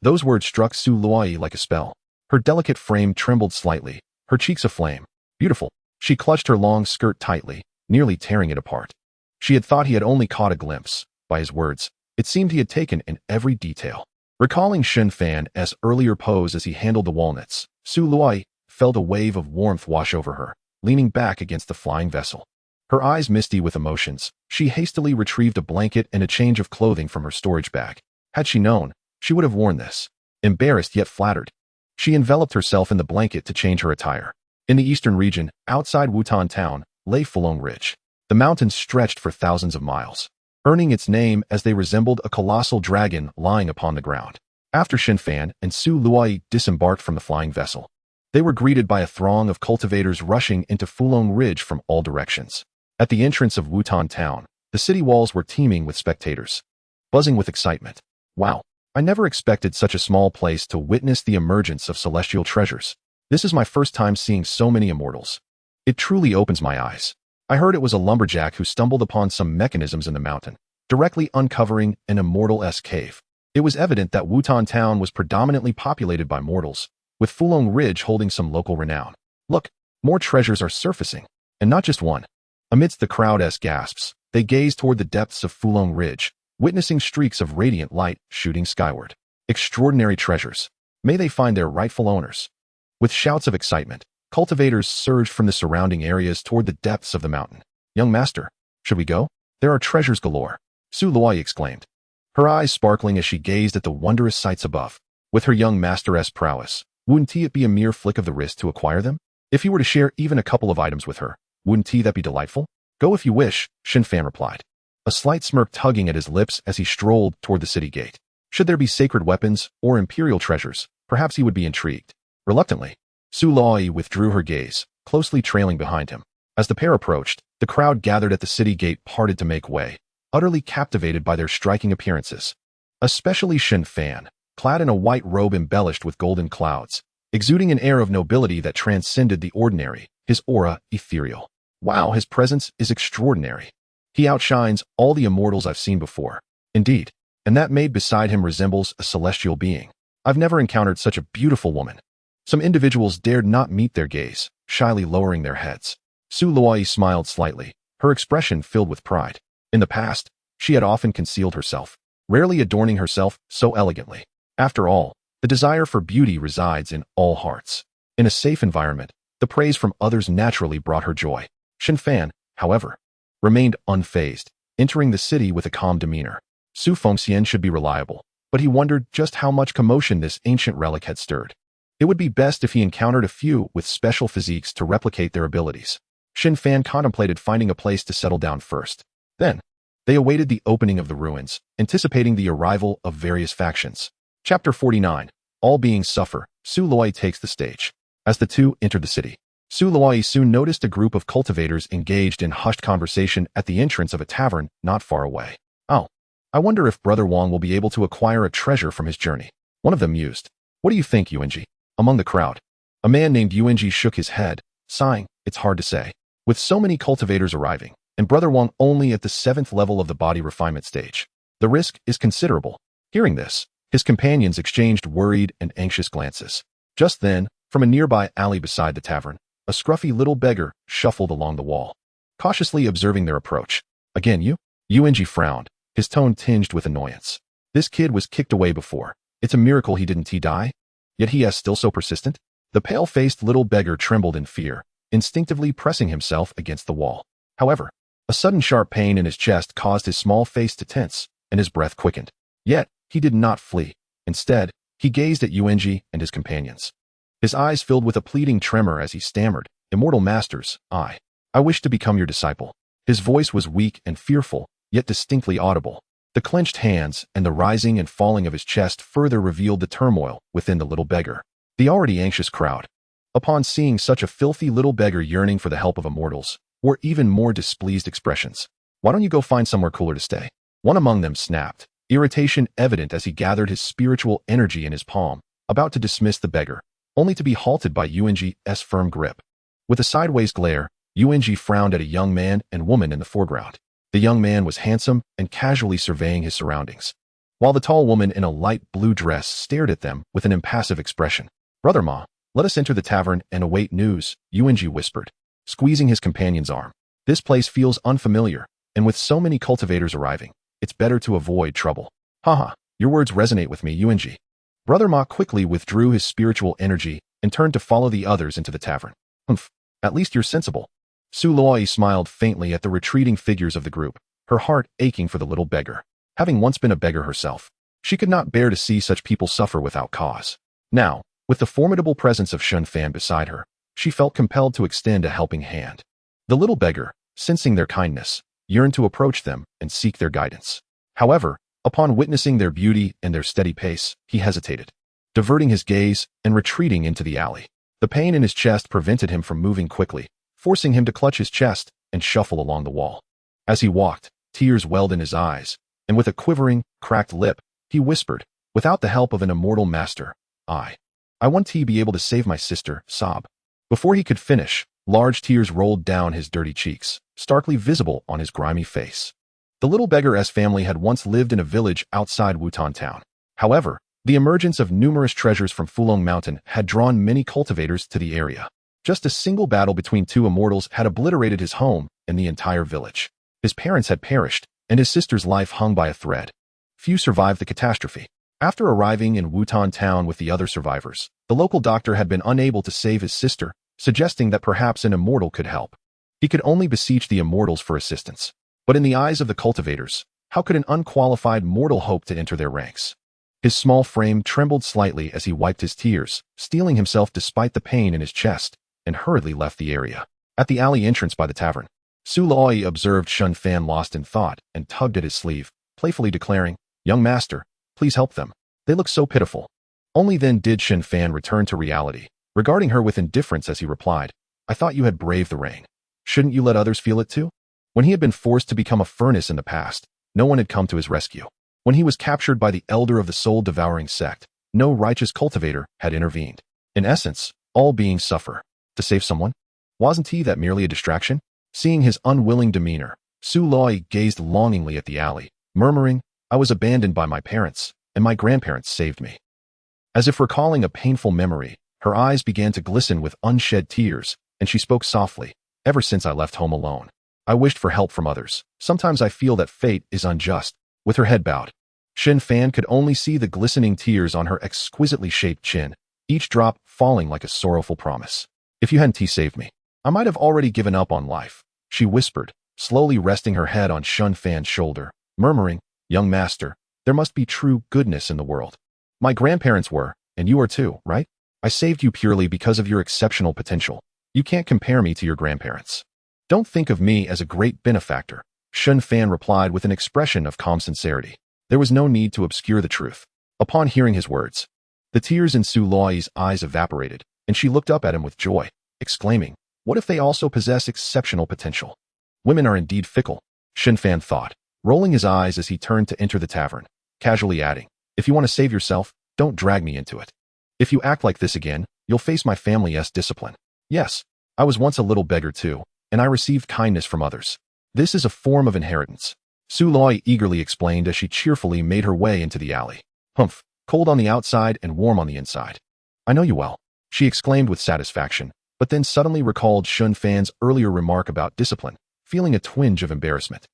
Speaker 1: Those words struck Su Luoyi like a spell. Her delicate frame trembled slightly, her cheeks aflame. Beautiful. She clutched her long skirt tightly, nearly tearing it apart. She had thought he had only caught a glimpse. By his words, it seemed he had taken in every detail. Recalling Shen Fan's earlier pose as he handled the walnuts, Su Luoyi felt a wave of warmth wash over her, leaning back against the flying vessel. Her eyes misty with emotions, she hastily retrieved a blanket and a change of clothing from her storage bag. Had she known, she would have worn this. Embarrassed yet flattered, she enveloped herself in the blanket to change her attire. In the eastern region, outside Wutan town, lay Fulong Ridge. The mountains stretched for thousands of miles, earning its name as they resembled a colossal dragon lying upon the ground. After Shen Fan and Su Luoyi disembarked from the flying vessel, they were greeted by a throng of cultivators rushing into Fulong Ridge from all directions. At the entrance of Wutan town, the city walls were teeming with spectators, buzzing with excitement. Wow, I never expected such a small place to witness the emergence of celestial treasures. This is my first time seeing so many immortals. It truly opens my eyes. I heard it was a lumberjack who stumbled upon some mechanisms in the mountain, directly uncovering an immortal-esque cave. It was evident that Wutan town was predominantly populated by mortals, with Fulong Ridge holding some local renown. Look, more treasures are surfacing, and not just one. Amidst the crowd's gasps, they gazed toward the depths of Fulong Ridge, witnessing streaks of radiant light shooting skyward. Extraordinary treasures. May they find their rightful owners. With shouts of excitement, cultivators surged from the surrounding areas toward the depths of the mountain. Young master, should we go? There are treasures galore, Su Luoyi exclaimed, her eyes sparkling as she gazed at the wondrous sights above. With her young master's prowess, wouldn't it be a mere flick of the wrist to acquire them? If you were to share even a couple of items with her, wouldn't that be delightful? Go if you wish, Shen Fan replied, a slight smirk tugging at his lips as he strolled toward the city gate. Should there be sacred weapons or imperial treasures, perhaps he would be intrigued. Reluctantly, Su Luoyi withdrew her gaze, closely trailing behind him. As the pair approached, the crowd gathered at the city gate parted to make way, utterly captivated by their striking appearances. Especially Shen Fan, clad in a white robe embellished with golden clouds, exuding an air of nobility that transcended the ordinary, his aura ethereal. Wow, his presence is extraordinary. He outshines all the immortals I've seen before. Indeed, and that maid beside him resembles a celestial being. I've never encountered such a beautiful woman. Some individuals dared not meet their gaze, shyly lowering their heads. Su Luoyi smiled slightly, her expression filled with pride. In the past, she had often concealed herself, rarely adorning herself so elegantly. After all, the desire for beauty resides in all hearts. In a safe environment, the praise from others naturally brought her joy. Shen Fan, however, remained unfazed, entering the city with a calm demeanor. Su Fengxian should be reliable, but he wondered just how much commotion this ancient relic had stirred. It would be best if he encountered a few with special physiques to replicate their abilities. Shen Fan contemplated finding a place to settle down first. Then, they awaited the opening of the ruins, anticipating the arrival of various factions. Chapter 49. All beings suffer. Su Luoyi takes the stage. As the two entered the city, Su Luoyi soon noticed a group of cultivators engaged in hushed conversation at the entrance of a tavern not far away. Oh, I wonder if Brother Wang will be able to acquire a treasure from his journey. One of them mused. What do you think, Yuanji? Among the crowd, a man named Yuanji shook his head, sighing. It's hard to say. With so many cultivators arriving, and Brother Wang only at the 7th level of the body refinement stage, the risk is considerable. Hearing this, his companions exchanged worried and anxious glances. Just then, from a nearby alley beside the tavern, a scruffy little beggar shuffled along the wall, cautiously observing their approach. Again, you? Yuanji frowned, his tone tinged with annoyance. This kid was kicked away before. It's a miracle he didn't die? Yet he is still so persistent? The pale-faced little beggar trembled in fear, instinctively pressing himself against the wall. However, a sudden sharp pain in his chest caused his small face to tense, and his breath quickened. Yet, he did not flee. Instead, he gazed at Yuanji and his companions. His eyes filled with a pleading tremor as he stammered, Immortal Masters, I wish to become your disciple. His voice was weak and fearful, yet distinctly audible. The clenched hands and the rising and falling of his chest further revealed the turmoil within the little beggar. The already anxious crowd, upon seeing such a filthy little beggar yearning for the help of immortals, wore even more displeased expressions. Why don't you go find somewhere cooler to stay? One among them snapped, irritation evident as he gathered his spiritual energy in his palm, about to dismiss the beggar, only to be halted by Yuanji's firm grip. With a sideways glare, Yuanji frowned at a young man and woman in the foreground. The young man was handsome and casually surveying his surroundings, while the tall woman in a light blue dress stared at them with an impassive expression. Brother Ma, let us enter the tavern and await news, Yuanji whispered, squeezing his companion's arm. This place feels unfamiliar, and with so many cultivators arriving, it's better to avoid trouble. Haha, your words resonate with me, Yuanji. Brother Ma quickly withdrew his spiritual energy and turned to follow the others into the tavern. Humph, at least you're sensible. Su Luoyi smiled faintly at the retreating figures of the group, her heart aching for the little beggar. Having once been a beggar herself, she could not bear to see such people suffer without cause. Now, with the formidable presence of Shen Fan beside her, she felt compelled to extend a helping hand. The little beggar, sensing their kindness, yearned to approach them and seek their guidance. However, upon witnessing their beauty and their steady pace, he hesitated, diverting his gaze and retreating into the alley. The pain in his chest prevented him from moving quickly, forcing him to clutch his chest and shuffle along the wall. As he walked, tears welled in his eyes, and with a quivering, cracked lip, he whispered, without the help of an immortal master, I want to be able to save my sister, sob. Before he could finish, large tears rolled down his dirty cheeks, starkly visible on his grimy face. The little beggar's family had once lived in a village outside Wutan town. However, the emergence of numerous treasures from Fulong Mountain had drawn many cultivators to the area. Just a single battle between two immortals had obliterated his home and the entire village. His parents had perished, and his sister's life hung by a thread. Few survived the catastrophe. After arriving in Wutan town with the other survivors, the local doctor had been unable to save his sister, suggesting that perhaps an immortal could help. He could only beseech the immortals for assistance. But in the eyes of the cultivators, how could an unqualified mortal hope to enter their ranks? His small frame trembled slightly as he wiped his tears, steeling himself despite the pain in his chest, and hurriedly left the area. At the alley entrance by the tavern, Su Luoyi observed Shen Fan lost in thought and tugged at his sleeve, playfully declaring, Young master, please help them. They look so pitiful. Only then did Shen Fan return to reality, regarding her with indifference as he replied, "I thought you had braved the rain. Shouldn't you let others feel it too?" When he had been forced to become a furnace in the past, no one had come to his rescue. When he was captured by the elder of the soul-devouring sect, no righteous cultivator had intervened. In essence, all beings suffer. To save someone? Wasn't he that merely a distraction? Seeing his unwilling demeanor, Su Loi gazed longingly at the alley, murmuring, "I was abandoned by my parents, and my grandparents saved me." As if recalling a painful memory, her eyes began to glisten with unshed tears, and she spoke softly, "Ever since I left home alone, I wished for help from others. Sometimes I feel that fate is unjust." With her head bowed, Shen Fan could only see the glistening tears on her exquisitely shaped chin, each drop falling like a sorrowful promise. "If you hadn't saved me, I might have already given up on life," she whispered, slowly resting her head on Shen Fan's shoulder, murmuring, "Young master, there must be true goodness in the world. My grandparents were, and you are too, right? I saved you purely because of your exceptional potential. You can't compare me to your grandparents." "Don't think of me as a great benefactor," Shen Fan replied with an expression of calm sincerity. There was no need to obscure the truth. Upon hearing his words, the tears in Su Loi's eyes evaporated, and she looked up at him with joy, exclaiming, "What if they also possess exceptional potential?" Women are indeed fickle, Shen Fan thought, rolling his eyes as he turned to enter the tavern, casually adding, "If you want to save yourself, don't drag me into it. If you act like this again, you'll face my family's discipline. Yes, I was once a little beggar too, and I received kindness from others. This is a form of inheritance," Su Loi eagerly explained as she cheerfully made her way into the alley. "Humph, cold on the outside and warm on the inside. I know you well," she exclaimed with satisfaction, but then suddenly recalled Shen Fan's earlier remark about discipline, feeling a twinge of embarrassment.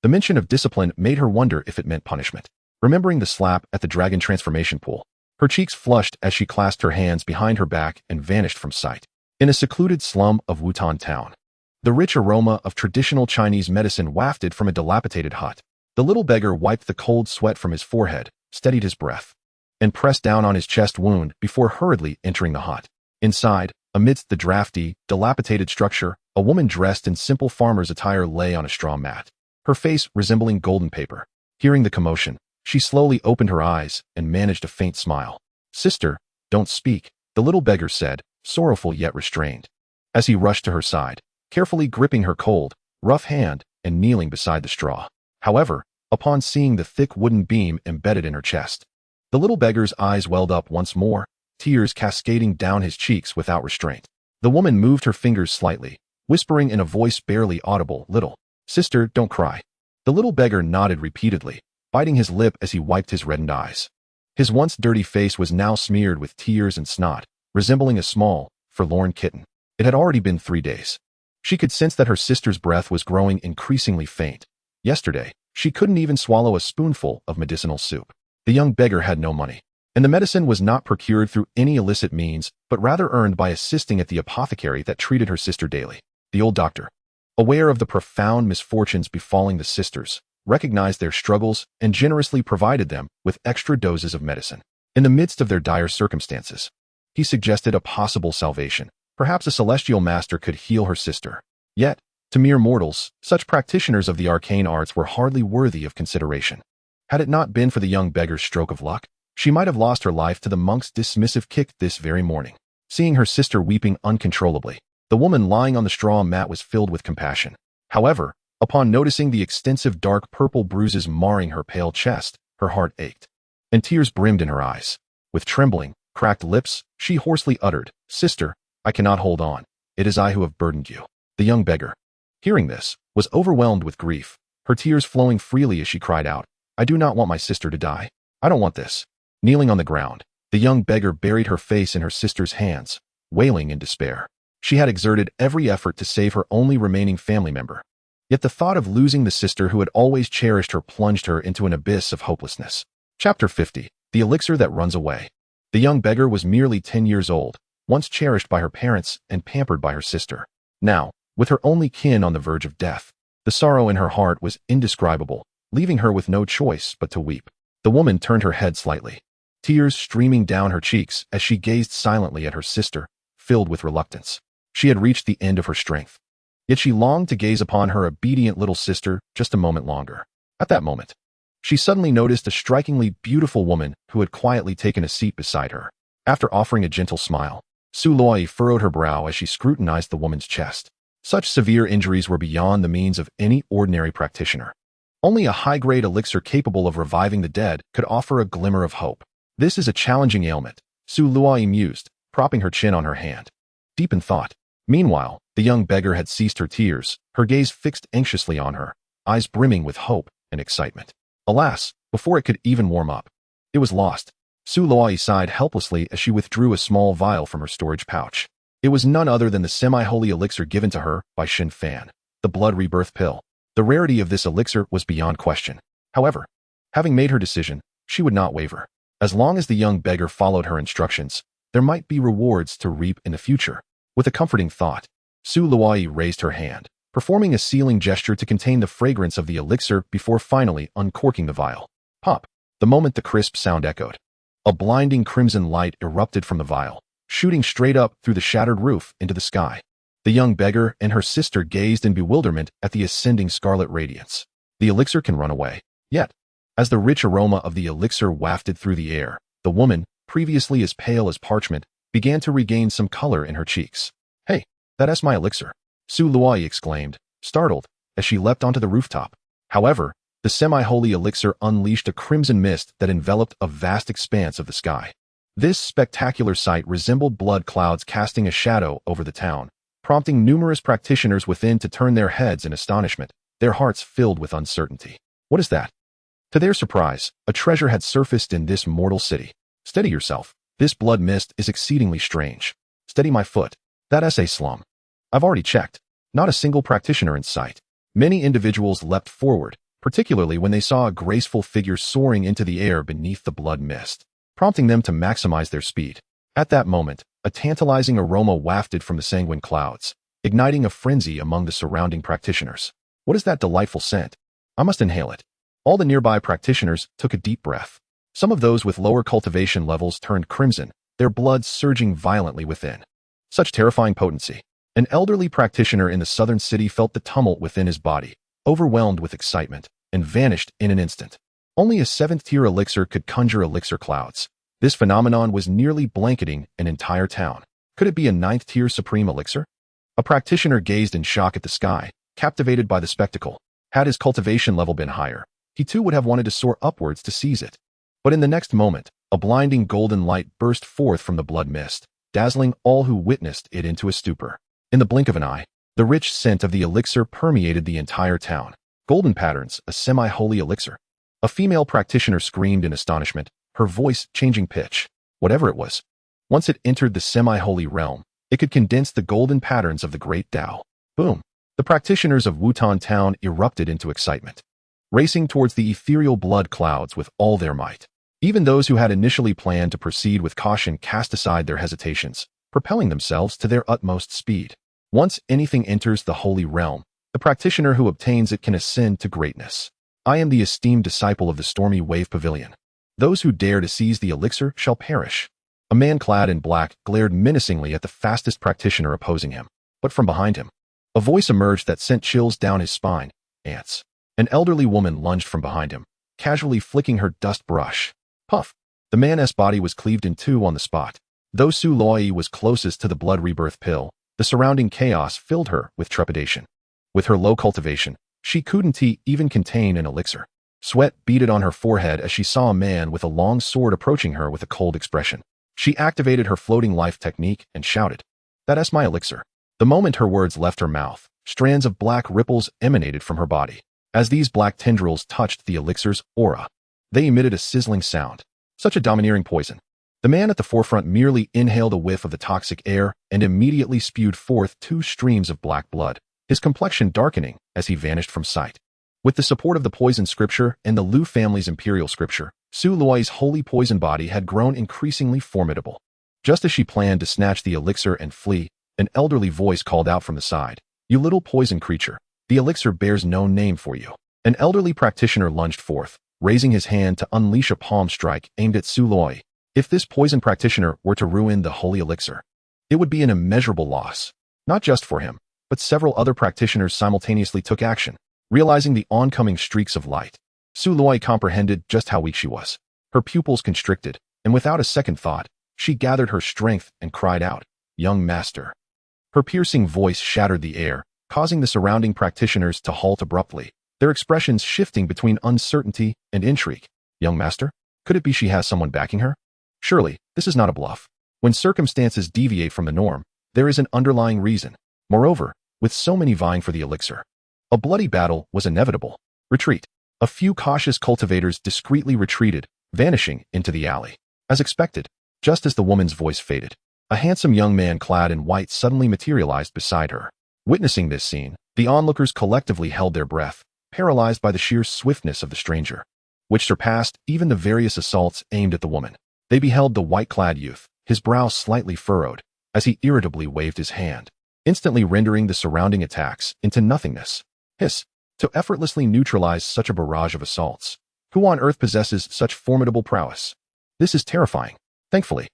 Speaker 1: The mention of discipline made her wonder if it meant punishment. Remembering the slap at the dragon transformation pool, her cheeks flushed as she clasped her hands behind her back and vanished from sight. In a secluded slum of Wutan town, the rich aroma of traditional Chinese medicine wafted from a dilapidated hut. The little beggar wiped the cold sweat from his forehead, steadied his breath, and pressed down on his chest wound before hurriedly entering the hut. Inside, amidst the drafty, dilapidated structure, a woman dressed in simple farmer's attire lay on a straw mat, her face resembling golden paper. Hearing the commotion, she slowly opened her eyes and managed a faint smile. "Sister, don't speak," the little beggar said, sorrowful yet restrained. As he rushed to her side, carefully gripping her cold, rough hand and kneeling beside the straw. However, upon seeing the thick wooden beam embedded in her chest, the little beggar's eyes welled up once more, tears cascading down his cheeks without restraint. The woman moved her fingers slightly, whispering in a voice barely audible, "Little sister, don't cry." The little beggar nodded repeatedly, biting his lip as he wiped his reddened eyes. His once dirty face was now smeared with tears and snot, resembling a small, forlorn kitten. It had already been 3 days. She could sense that her sister's breath was growing increasingly faint. Yesterday, she couldn't even swallow a spoonful of medicinal soup. The young beggar had no money, and the medicine was not procured through any illicit means, but rather earned by assisting at the apothecary that treated her sister daily. The old doctor, aware of the profound misfortunes befalling the sisters, recognized their struggles and generously provided them with extra doses of medicine. In the midst of their dire circumstances, he suggested a possible salvation. Perhaps a celestial master could heal her sister. Yet, to mere mortals, such practitioners of the arcane arts were hardly worthy of consideration. Had it not been for the young beggar's stroke of luck, she might have lost her life to the monk's dismissive kick this very morning. Seeing her sister weeping uncontrollably, the woman lying on the straw mat was filled with compassion. However, upon noticing the extensive dark purple bruises marring her pale chest, her heart ached, and tears brimmed in her eyes. With trembling, cracked lips, she hoarsely uttered, "Sister, I cannot hold on. It is I who have burdened you." The young beggar, hearing this, was overwhelmed with grief, her tears flowing freely as she cried out, "I do not want my sister to die. I don't want this." Kneeling on the ground, the young beggar buried her face in her sister's hands, wailing in despair. She had exerted every effort to save her only remaining family member. Yet the thought of losing the sister who had always cherished her plunged her into an abyss of hopelessness. Chapter 50. The Elixir That Runs Away. The young beggar was merely 10 years old, once cherished by her parents and pampered by her sister. Now, with her only kin on the verge of death, the sorrow in her heart was indescribable, leaving her with no choice but to weep. The woman turned her head slightly, tears streaming down her cheeks as she gazed silently at her sister, filled with reluctance. She had reached the end of her strength, yet she longed to gaze upon her obedient little sister just a moment longer. At that moment, she suddenly noticed a strikingly beautiful woman who had quietly taken a seat beside her. After offering a gentle smile, Su Luoyi furrowed her brow as she scrutinized the woman's chest. Such severe injuries were beyond the means of any ordinary practitioner. Only a high-grade elixir capable of reviving the dead could offer a glimmer of hope. This is a challenging ailment, Su Luoyi mused, propping her chin on her hand. Deep in thought. Meanwhile, the young beggar had ceased her tears, her gaze fixed anxiously on her, eyes brimming with hope and excitement. Alas, before it could even warm up, it was lost. Su Luoyi sighed helplessly as she withdrew a small vial from her storage pouch. It was none other than the semi-holy elixir given to her by Shen Fan, the blood rebirth pill. The rarity of this elixir was beyond question. However, having made her decision, she would not waver. As long as the young beggar followed her instructions, there might be rewards to reap in the future. With a comforting thought, Su Luoyi raised her hand, performing a sealing gesture to contain the fragrance of the elixir before finally uncorking the vial. Pop! The moment the crisp sound echoed, a blinding crimson light erupted from the vial, shooting straight up through the shattered roof into the sky. The young beggar and her sister gazed in bewilderment at the ascending scarlet radiance. The elixir can run away. Yet, as the rich aroma of the elixir wafted through the air, the woman, previously as pale as parchment, began to regain some color in her cheeks. Hey, that's my elixir, Su Luoyi exclaimed, startled, as she leapt onto the rooftop. However, the semi-holy elixir unleashed a crimson mist that enveloped a vast expanse of the sky. This spectacular sight resembled blood clouds casting a shadow over the town, prompting numerous practitioners within to turn their heads in astonishment, their hearts filled with uncertainty. What is that? To their surprise, a treasure had surfaced in this mortal city. Steady yourself. This blood mist is exceedingly strange. Steady my foot. That's a slum. I've already checked. Not a single practitioner in sight. Many individuals leapt forward, particularly when they saw a graceful figure soaring into the air beneath the blood mist, prompting them to maximize their speed. At that moment, a tantalizing aroma wafted from the sanguine clouds, igniting a frenzy among the surrounding practitioners. What is that delightful scent? I must inhale it. All the nearby practitioners took a deep breath. Some of those with lower cultivation levels turned crimson, their blood surging violently within. Such terrifying potency. An elderly practitioner in the southern city felt the tumult within his body, overwhelmed with excitement, and vanished in an instant. Only a 7th-tier elixir could conjure elixir clouds. This phenomenon was nearly blanketing an entire town. Could it be a 9th-tier supreme elixir? A practitioner gazed in shock at the sky, captivated by the spectacle. Had his cultivation level been higher, he too would have wanted to soar upwards to seize it. But in the next moment, a blinding golden light burst forth from the blood mist, dazzling all who witnessed it into a stupor. In the blink of an eye, the rich scent of the elixir permeated the entire town. Golden patterns, a semi-holy elixir. A female practitioner screamed in astonishment, her voice changing pitch. Whatever it was, once it entered the semi-holy realm, it could condense the golden patterns of the great Tao. Boom! The practitioners of Wutan Town erupted into excitement, racing towards the ethereal blood clouds with all their might. Even those who had initially planned to proceed with caution cast aside their hesitations, propelling themselves to their utmost speed. Once anything enters the holy realm, the practitioner who obtains it can ascend to greatness. I am the esteemed disciple of the Stormy Wave Pavilion. Those who dare to seize the elixir shall perish. A man clad in black glared menacingly at the fastest practitioner opposing him. But from behind him, a voice emerged that sent chills down his spine. Ants. An elderly woman lunged from behind him, casually flicking her dust brush. Puff! The man's body was cleaved in two on the spot. Though Su Luoyi was closest to the blood rebirth pill, the surrounding chaos filled her with trepidation. With her low cultivation, she couldn't even contain an elixir. Sweat beaded on her forehead as she saw a man with a long sword approaching her with a cold expression. She activated her floating life technique and shouted, "That's my elixir." The moment her words left her mouth, strands of black ripples emanated from her body. As these black tendrils touched the elixir's aura, they emitted a sizzling sound. Such a domineering poison. The man at the forefront merely inhaled a whiff of the toxic air and immediately spewed forth 2 streams of black blood, his complexion darkening as he vanished from sight. With the support of the poison scripture and the Lu family's imperial scripture, Su Luoyi's holy poison body had grown increasingly formidable. Just as she planned to snatch the elixir and flee, an elderly voice called out from the side, "You little poison creature, the elixir bears no name for you." An elderly practitioner lunged forth, raising his hand to unleash a palm strike aimed at Su Luoyi. If this poison practitioner were to ruin the holy elixir, it would be an immeasurable loss. Not just for him, but several other practitioners simultaneously took action. Realizing the oncoming streaks of light, Su Luoyi comprehended just how weak she was. Her pupils constricted, and without a second thought, she gathered her strength and cried out, young master." Her piercing voice shattered the air, causing the surrounding practitioners to halt abruptly, their expressions shifting between uncertainty and intrigue. "Young master? Could it be she has someone backing her? Surely, this is not a bluff. When circumstances deviate from the norm, there is an underlying reason. Moreover, with so many vying for the elixir, a bloody battle was inevitable. Retreat." A few cautious cultivators discreetly retreated, vanishing into the alley. As expected, just as the woman's voice faded, a handsome young man clad in white suddenly materialized beside her. Witnessing this scene, the onlookers collectively held their breath, paralyzed by the sheer swiftness of the stranger, which surpassed even the various assaults aimed at the woman. They beheld the white-clad youth, his brow slightly furrowed, as he irritably waved his hand, instantly rendering the surrounding attacks into nothingness. Hiss! To effortlessly neutralize such a barrage of assaults. Who on earth possesses such formidable prowess? This is terrifying. Thankfully,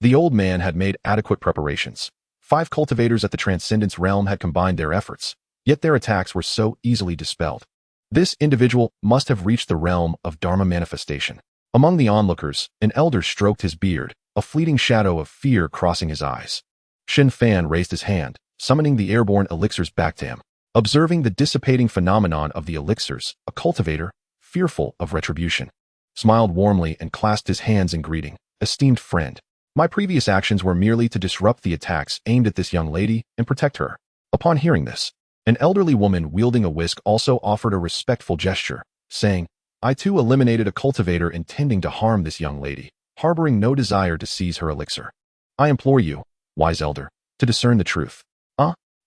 Speaker 1: the old man had made adequate preparations. 5 cultivators at the Transcendence realm had combined their efforts, yet their attacks were so easily dispelled. This individual must have reached the realm of Dharma manifestation. Among the onlookers, an elder stroked his beard, a fleeting shadow of fear crossing his eyes. Shen Fan raised his hand, summoning the airborne elixirs back to him. Observing the dissipating phenomenon of the elixirs, a cultivator, fearful of retribution, smiled warmly and clasped his hands in greeting. "Esteemed friend, my previous actions were merely to disrupt the attacks aimed at this young lady and protect her." Upon hearing this, an elderly woman wielding a whisk also offered a respectful gesture, saying, "I too eliminated a cultivator intending to harm this young lady, harboring no desire to seize her elixir. I implore you, wise elder, to discern the truth."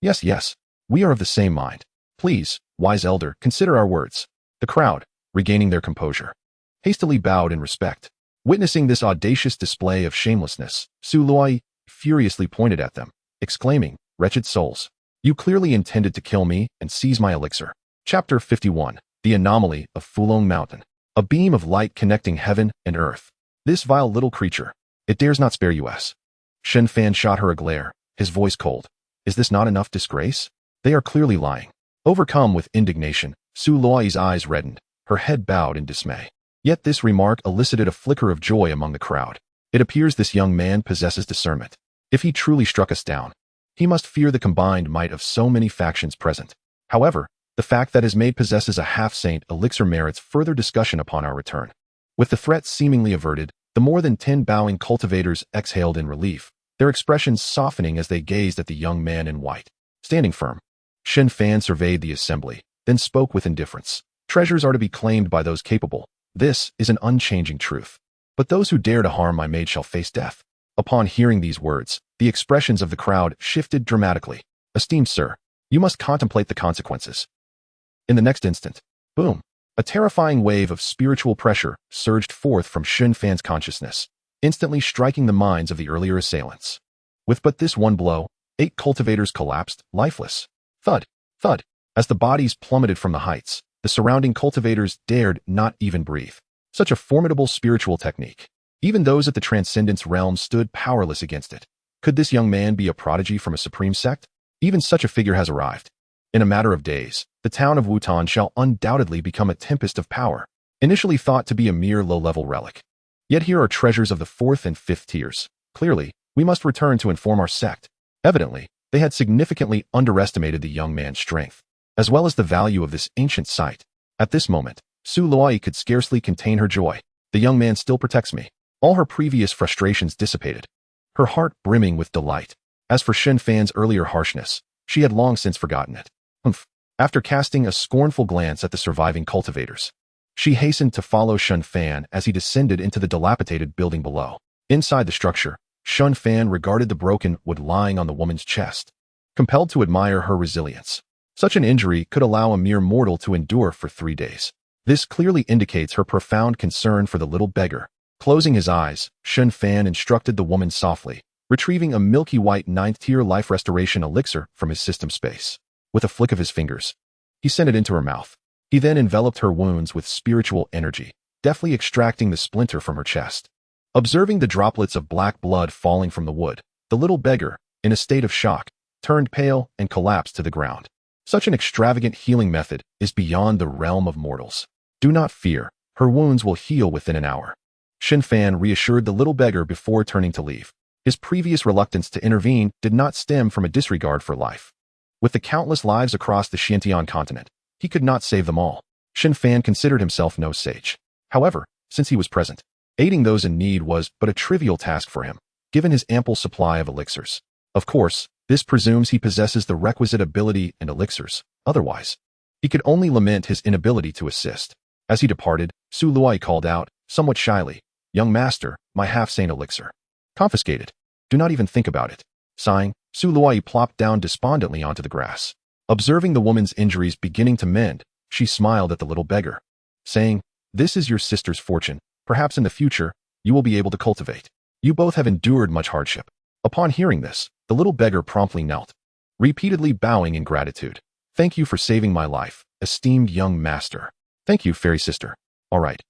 Speaker 1: Yes. We are of the same mind. Please, wise elder, consider our words." The crowd, regaining their composure, hastily bowed in respect. Witnessing this audacious display of shamelessness, Su Luai furiously pointed at them, exclaiming, "Wretched souls! You clearly intended to kill me and seize my elixir." Chapter 51. The Anomaly of Fulong Mountain. A beam of light connecting heaven and earth. "This vile little creature, it dares not spare you." Shen Fan shot her a glare, his voice cold. "Is this not enough disgrace? They are clearly lying." Overcome with indignation, Su Luai's eyes reddened, her head bowed in dismay. Yet this remark elicited a flicker of joy among the crowd. It appears this young man possesses discernment. If he truly struck us down, he must fear the combined might of so many factions present. However, the fact that his maid possesses a half-saint elixir merits further discussion upon our return. With the threat seemingly averted, the more than 10 bowing cultivators exhaled in relief, their expressions softening as they gazed at the young man in white. Standing firm, Shen Fan surveyed the assembly, then spoke with indifference. "Treasures are to be claimed by those capable. This is an unchanging truth. But those who dare to harm my maid shall face death." Upon hearing these words, the expressions of the crowd shifted dramatically. "Esteemed sir, you must contemplate the consequences." In the next instant, boom, a terrifying wave of spiritual pressure surged forth from Shen Fan's consciousness, instantly striking the minds of the earlier assailants. With but this one blow, 8 cultivators collapsed, lifeless. Thud, thud. As the bodies plummeted from the heights, the surrounding cultivators dared not even breathe. Such a formidable spiritual technique. Even those at the Transcendence realm stood powerless against it. Could this young man be a prodigy from a supreme sect? Even such a figure has arrived. In a matter of days, the town of Wutan shall undoubtedly become a tempest of power, initially thought to be a mere low-level relic. Yet here are treasures of the 4th and 5th tiers. Clearly, we must return to inform our sect. Evidently, they had significantly underestimated the young man's strength, as well as the value of this ancient site. At this moment, Su Luai could scarcely contain her joy. The young man still protects me. All her previous frustrations dissipated, her heart brimming with delight. As for Shen Fan's earlier harshness, she had long since forgotten it. After casting a scornful glance at the surviving cultivators, she hastened to follow Shen Fan as he descended into the dilapidated building below. Inside the structure, Shen Fan regarded the broken wood lying on the woman's chest, compelled to admire her resilience. Such an injury could allow a mere mortal to endure for 3 days. This clearly indicates her profound concern for the little beggar. Closing his eyes, Shen Fan instructed the woman softly, retrieving a milky white 9th-tier life restoration elixir from his system space. With a flick of his fingers, he sent it into her mouth. He then enveloped her wounds with spiritual energy, deftly extracting the splinter from her chest. Observing the droplets of black blood falling from the wood, the little beggar, in a state of shock, turned pale and collapsed to the ground. Such an extravagant healing method is beyond the realm of mortals. "Do not fear, her wounds will heal within an hour," Shen Fan reassured the little beggar before turning to leave. His previous reluctance to intervene did not stem from a disregard for life. With the countless lives across the Xianxian continent, he could not save them all. Shen Fan considered himself no sage. However, since he was present, aiding those in need was but a trivial task for him, given his ample supply of elixirs. Of course, this presumes he possesses the requisite ability and elixirs. Otherwise, he could only lament his inability to assist. As he departed, Su Luai called out, somewhat shyly, "Young master, my half-sane elixir. Confiscated. Do not even think about it." Sighing, Su Luai plopped down despondently onto the grass. Observing the woman's injuries beginning to mend, she smiled at the little beggar, saying, "This is your sister's fortune. Perhaps in the future, you will be able to cultivate. You both have endured much hardship." Upon hearing this, the little beggar promptly knelt, repeatedly bowing in gratitude. "Thank you for saving my life, esteemed young master." "Thank you, fairy sister." All right,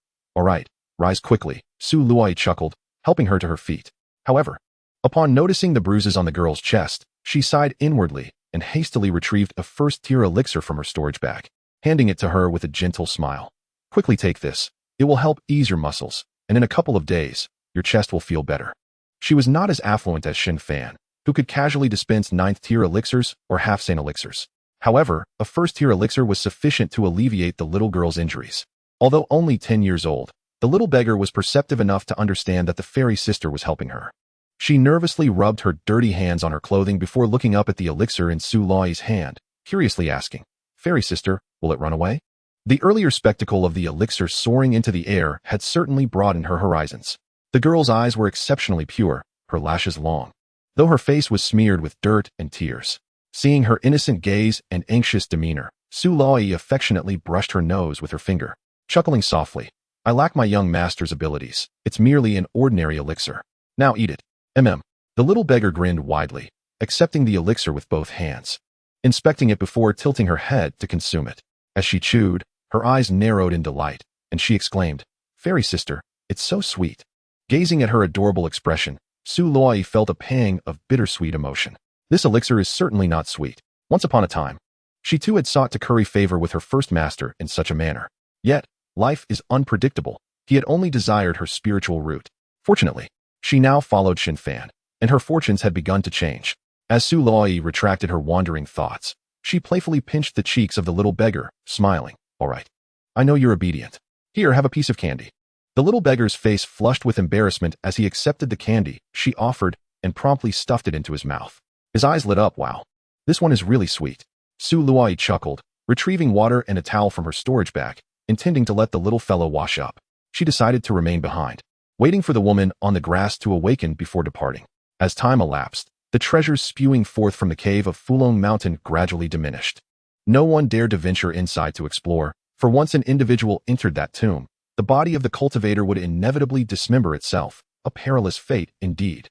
Speaker 1: rise quickly," Su Luai chuckled, helping her to her feet. However, upon noticing the bruises on the girl's chest, she sighed inwardly and hastily retrieved a first-tier elixir from her storage bag, handing it to her with a gentle smile. "Quickly take this. It will help ease your muscles, and in a couple of days, your chest will feel better." She was not as affluent as Shen Fan, who could casually dispense 9th-tier elixirs or half-sane elixirs. However, a first-tier elixir was sufficient to alleviate the little girl's injuries. Although only 10 years old, the little beggar was perceptive enough to understand that the fairy sister was helping her. She nervously rubbed her dirty hands on her clothing before looking up at the elixir in Su Luai's hand, curiously asking, "Fairy sister, will it run away?" The earlier spectacle of the elixir soaring into the air had certainly broadened her horizons. The girl's eyes were exceptionally pure, her lashes long, though her face was smeared with dirt and tears. Seeing her innocent gaze and anxious demeanor, Su Luai affectionately brushed her nose with her finger, chuckling softly, "I lack my young master's abilities. It's merely an ordinary elixir. Now eat it." The little beggar grinned widely, accepting the elixir with both hands, inspecting it before tilting her head to consume it. As she chewed, her eyes narrowed in delight, and she exclaimed, "Fairy sister, it's so sweet." Gazing at her adorable expression, Su Luai felt a pang of bittersweet emotion. This elixir is certainly not sweet. Once upon a time, she too had sought to curry favor with her first master in such a manner. Yet, life is unpredictable. He had only desired her spiritual root. Fortunately, she now followed Shen Fan, and her fortunes had begun to change. As Su Luai retracted her wandering thoughts, she playfully pinched the cheeks of the little beggar, smiling, "All right. I know you're obedient. Here, have a piece of candy." The little beggar's face flushed with embarrassment as he accepted the candy she offered and promptly stuffed it into his mouth. His eyes lit up. "Wow. This one is really sweet." Su Luai chuckled, retrieving water and a towel from her storage bag, intending to let the little fellow wash up. She decided to remain behind, waiting for the woman on the grass to awaken before departing. As time elapsed, the treasures spewing forth from the cave of Fulong Mountain gradually diminished. No one dared to venture inside to explore, for once an individual entered that tomb, the body of the cultivator would inevitably dismember itself, a perilous fate indeed.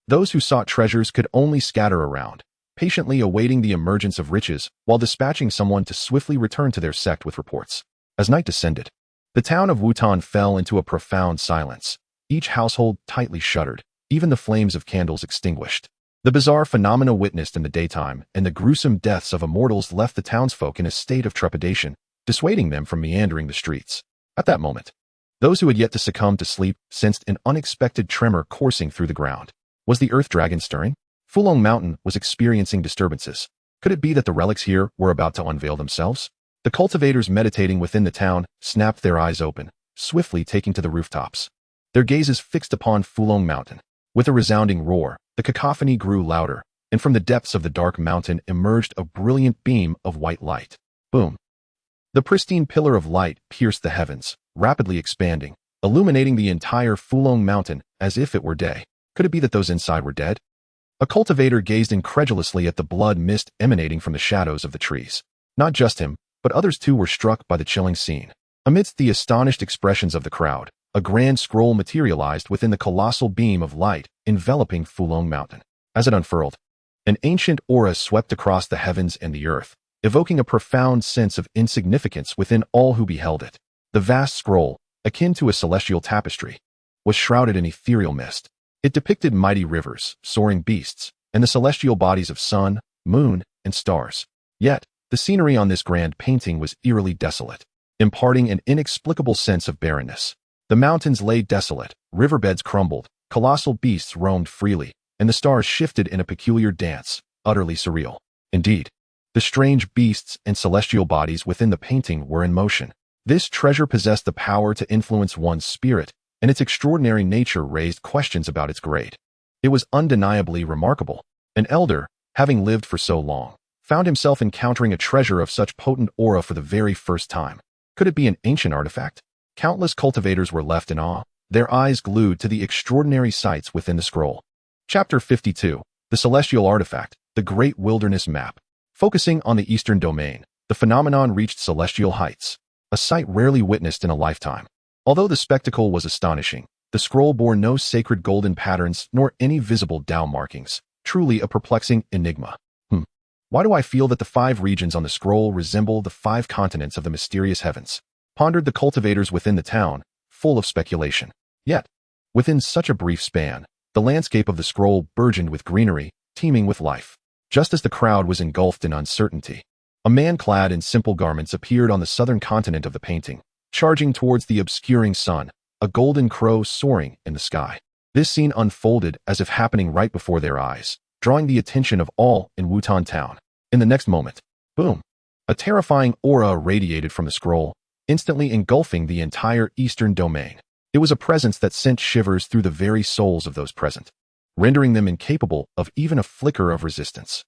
Speaker 1: Those who sought treasures could only scatter around, patiently awaiting the emergence of riches while dispatching someone to swiftly return to their sect with reports. As night descended, the town of Wutan fell into a profound silence. Each household tightly shuttered, even the flames of candles extinguished. The bizarre phenomena witnessed in the daytime and the gruesome deaths of immortals left the townsfolk in a state of trepidation, dissuading them from meandering the streets. At that moment, those who had yet to succumb to sleep sensed an unexpected tremor coursing through the ground. Was the earth dragon stirring? Fulong Mountain was experiencing disturbances. Could it be that the relics here were about to unveil themselves? The cultivators meditating within the town snapped their eyes open, swiftly taking to the rooftops, their gazes fixed upon Fulong Mountain. With a resounding roar, the cacophony grew louder, and from the depths of the dark mountain emerged a brilliant beam of white light. Boom! The pristine pillar of light pierced the heavens, rapidly expanding, illuminating the entire Fulong Mountain as if it were day. Could it be that those inside were dead? A cultivator gazed incredulously at the blood mist emanating from the shadows of the trees. Not just him, but others too were struck by the chilling scene. Amidst the astonished expressions of the crowd, a grand scroll materialized within the colossal beam of light enveloping Fulong Mountain. As it unfurled, an ancient aura swept across the heavens and the earth, evoking a profound sense of insignificance within all who beheld it. The vast scroll, akin to a celestial tapestry, was shrouded in ethereal mist. It depicted mighty rivers, soaring beasts, and the celestial bodies of sun, moon, and stars. Yet, the scenery on this grand painting was eerily desolate, imparting an inexplicable sense of barrenness. The mountains lay desolate, riverbeds crumbled, colossal beasts roamed freely, and the stars shifted in a peculiar dance, utterly surreal. Indeed, the strange beasts and celestial bodies within the painting were in motion. This treasure possessed the power to influence one's spirit, and its extraordinary nature raised questions about its grade. It was undeniably remarkable. An elder, having lived for so long, found himself encountering a treasure of such potent aura for the very first time. Could it be an ancient artifact? Countless cultivators were left in awe, their eyes glued to the extraordinary sights within the scroll. Chapter 52. The Celestial Artifact, the Great Wilderness Map. Focusing on the Eastern Domain, the phenomenon reached celestial heights, a sight rarely witnessed in a lifetime. Although the spectacle was astonishing, the scroll bore no sacred golden patterns nor any visible Tao markings, truly a perplexing enigma. Why do I feel that the 5 regions on the scroll resemble the 5 continents of the mysterious heavens? Pondered the cultivators within the town, full of speculation. Yet, within such a brief span, the landscape of the scroll burgeoned with greenery, teeming with life. Just as the crowd was engulfed in uncertainty, a man clad in simple garments appeared on the southern continent of the painting, charging towards the obscuring sun, a golden crow soaring in the sky. This scene unfolded as if happening right before their eyes, drawing the attention of all in Wutan town. In the next moment, boom! A terrifying aura radiated from the scroll, instantly engulfing the entire eastern domain. It was a presence that sent shivers through the very souls of those present, rendering them incapable of even a flicker of resistance.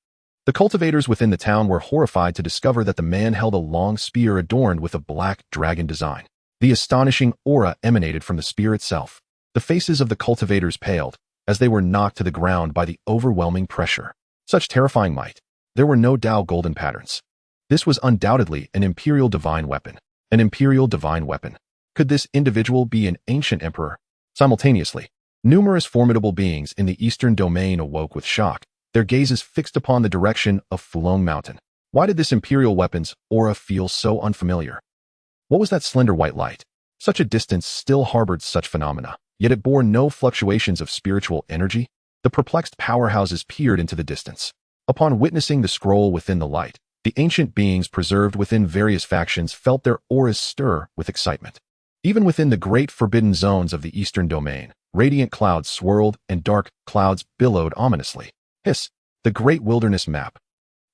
Speaker 1: The cultivators within the town were horrified to discover that the man held a long spear adorned with a black dragon design. The astonishing aura emanated from the spear itself. The faces of the cultivators paled, as they were knocked to the ground by the overwhelming pressure. Such terrifying might. There were no Tao golden patterns. This was undoubtedly an imperial divine weapon. An imperial divine weapon. Could this individual be an ancient emperor? Simultaneously, numerous formidable beings in the eastern domain awoke with shock, their gazes fixed upon the direction of Fulong Mountain. Why did this imperial weapon's aura feel so unfamiliar? What was that slender white light? Such a distance still harbored such phenomena, yet it bore no fluctuations of spiritual energy. The perplexed powerhouses peered into the distance. Upon witnessing the scroll within the light, the ancient beings preserved within various factions felt their auras stir with excitement. Even within the great forbidden zones of the eastern domain, radiant clouds swirled and dark clouds billowed ominously. Hiss! The Great Wilderness Map.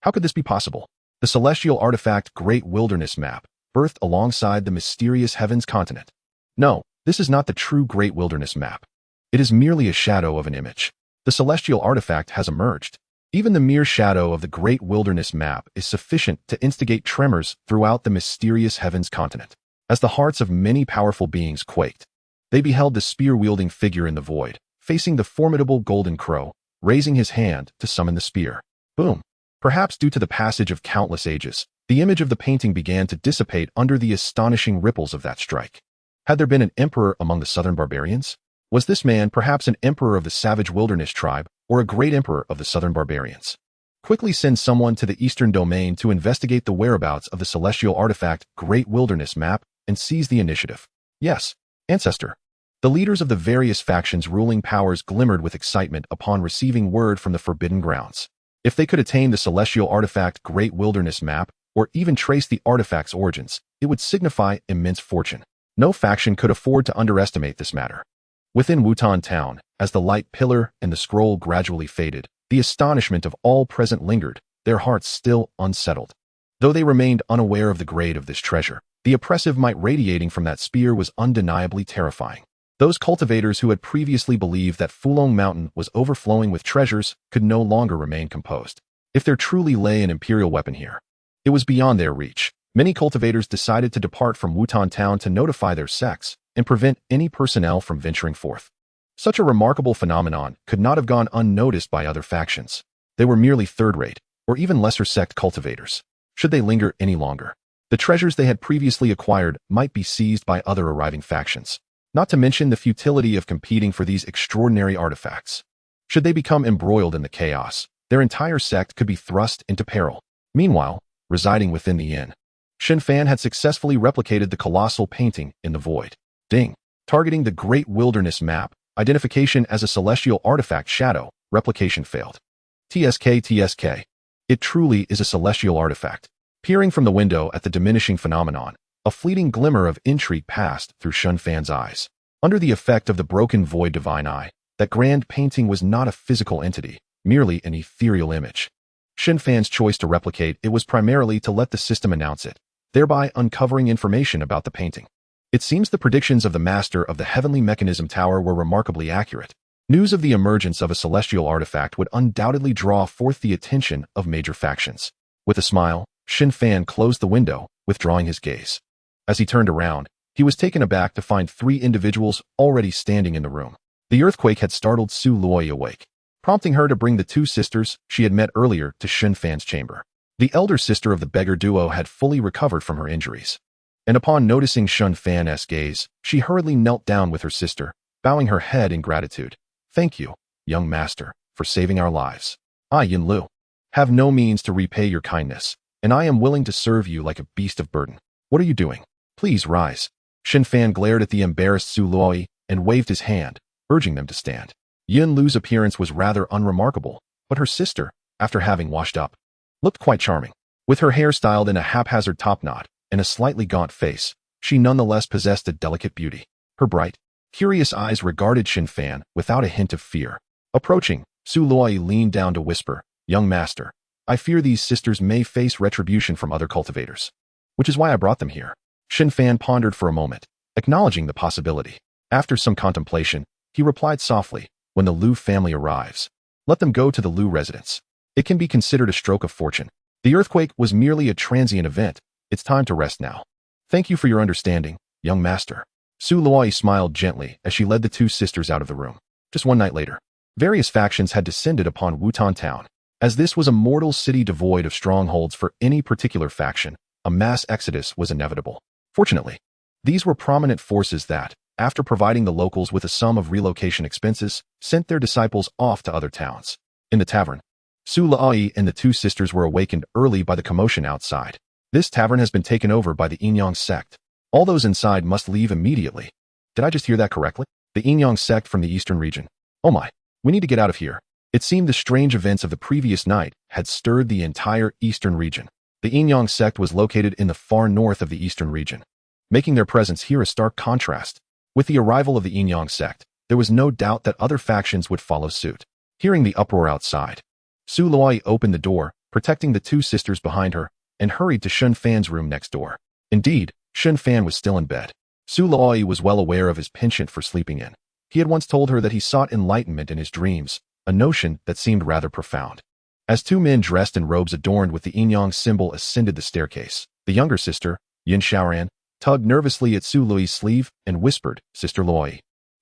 Speaker 1: How could this be possible? The celestial artifact Great Wilderness Map, birthed alongside the mysterious Heavens continent. No, this is not the true Great Wilderness Map. It is merely a shadow of an image. The celestial artifact has emerged. Even the mere shadow of the Great Wilderness Map is sufficient to instigate tremors throughout the mysterious Heavens continent. As the hearts of many powerful beings quaked, they beheld the spear-wielding figure in the void, facing the formidable golden crow, raising his hand to summon the spear. Boom! Perhaps due to the passage of countless ages, the image of the painting began to dissipate under the astonishing ripples of that strike. Had there been an emperor among the southern barbarians? Was this man perhaps an emperor of the savage wilderness tribe, or a great emperor of the southern barbarians? Quickly send someone to the eastern domain to investigate the whereabouts of the celestial artifact Great Wilderness Map and seize the initiative. Yes, ancestor. The leaders of the various factions' ruling powers glimmered with excitement upon receiving word from the Forbidden Grounds. If they could attain the celestial artifact Great Wilderness Map, or even trace the artifact's origins, it would signify immense fortune. No faction could afford to underestimate this matter. Within Wutan town, as the light pillar and the scroll gradually faded, the astonishment of all present lingered, their hearts still unsettled. Though they remained unaware of the grade of this treasure, the oppressive might radiating from that spear was undeniably terrifying. Those cultivators who had previously believed that Fulong Mountain was overflowing with treasures could no longer remain composed. If there truly lay an imperial weapon here, it was beyond their reach. Many cultivators decided to depart from Wutan town to notify their sects and prevent any personnel from venturing forth. Such a remarkable phenomenon could not have gone unnoticed by other factions. They were merely third-rate, or even lesser sect cultivators. Should they linger any longer, the treasures they had previously acquired might be seized by other arriving factions. Not to mention the futility of competing for these extraordinary artifacts. Should they become embroiled in the chaos, their entire sect could be thrust into peril. Meanwhile, residing within the inn, Shen Fan had successfully replicated the colossal painting in the void. Ding! Targeting the Great Wilderness Map, identification as a celestial artifact shadow, replication failed. TSK. It truly is a celestial artifact. Peering from the window at the diminishing phenomenon, a fleeting glimmer of intrigue passed through Shen Fan's eyes. Under the effect of the broken void divine eye, that grand painting was not a physical entity, merely an ethereal image. Shen Fan's choice to replicate it was primarily to let the system announce it, thereby uncovering information about the painting. It seems the predictions of the master of the Heavenly Mechanism Tower were remarkably accurate. News of the emergence of a celestial artifact would undoubtedly draw forth the attention of major factions. With a smile, Shen Fan closed the window, withdrawing his gaze. As he turned around, he was taken aback to find 3 individuals already standing in the room. The earthquake had startled Su Luoyi awake, prompting her to bring the 2 sisters she had met earlier to Shen Fan's chamber. The elder sister of the beggar duo had fully recovered from her injuries, and upon noticing Shen Fan's gaze, she hurriedly knelt down with her sister, bowing her head in gratitude. "Thank you, young master, for saving our lives. I, Yin Lu, have no means to repay your kindness, and I am willing to serve you like a beast of burden. What are you doing? Please rise." Shen Fan glared at the embarrassed Su Luoyi and waved his hand, urging them to stand. Yin Lu's appearance was rather unremarkable, but her sister, after having washed up, looked quite charming. With her hair styled in a haphazard topknot and a slightly gaunt face, she nonetheless possessed a delicate beauty. Her bright, curious eyes regarded Shen Fan without a hint of fear. Approaching, Su Luoyi leaned down to whisper, "Young master, I fear these sisters may face retribution from other cultivators, which is why I brought them here." Shen Fan pondered for a moment, acknowledging the possibility. After some contemplation, he replied softly, "When the Lu family arrives, let them go to the Lu residence. It can be considered a stroke of fortune. The earthquake was merely a transient event. It's time to rest now. Thank you for your understanding, young master." Su Luoyi smiled gently as she led the 2 sisters out of the room. Just one night later, various factions had descended upon Wutan Town. As this was a mortal city devoid of strongholds for any particular faction, a mass exodus was inevitable. Fortunately, these were prominent forces that, after providing the locals with a sum of relocation expenses, sent their disciples off to other towns. In the tavern, Su Luoyi and the 2 sisters were awakened early by the commotion outside. "This tavern has been taken over by the Yin sect. All those inside must leave immediately." Did I just hear that correctly? The Yin sect from the eastern region. Oh my, we need to get out of here. It seemed the strange events of the previous night had stirred the entire eastern region. The Yin sect was located in the far north of the eastern region, making their presence here a stark contrast. With the arrival of the Yin sect, there was no doubt that other factions would follow suit. Hearing the uproar outside, Su Luoyi opened the door, protecting the 2 sisters behind her, and hurried to Shen Fan's room next door. Indeed, Shen Fan was still in bed. Su Luoyi was well aware of his penchant for sleeping in. He had once told her that he sought enlightenment in his dreams, a notion that seemed rather profound. As 2 men dressed in robes adorned with the yin-yang symbol ascended the staircase, the younger sister, Yin Xiaoran, tugged nervously at Su Luoyi's sleeve and whispered, "Sister Luoyi,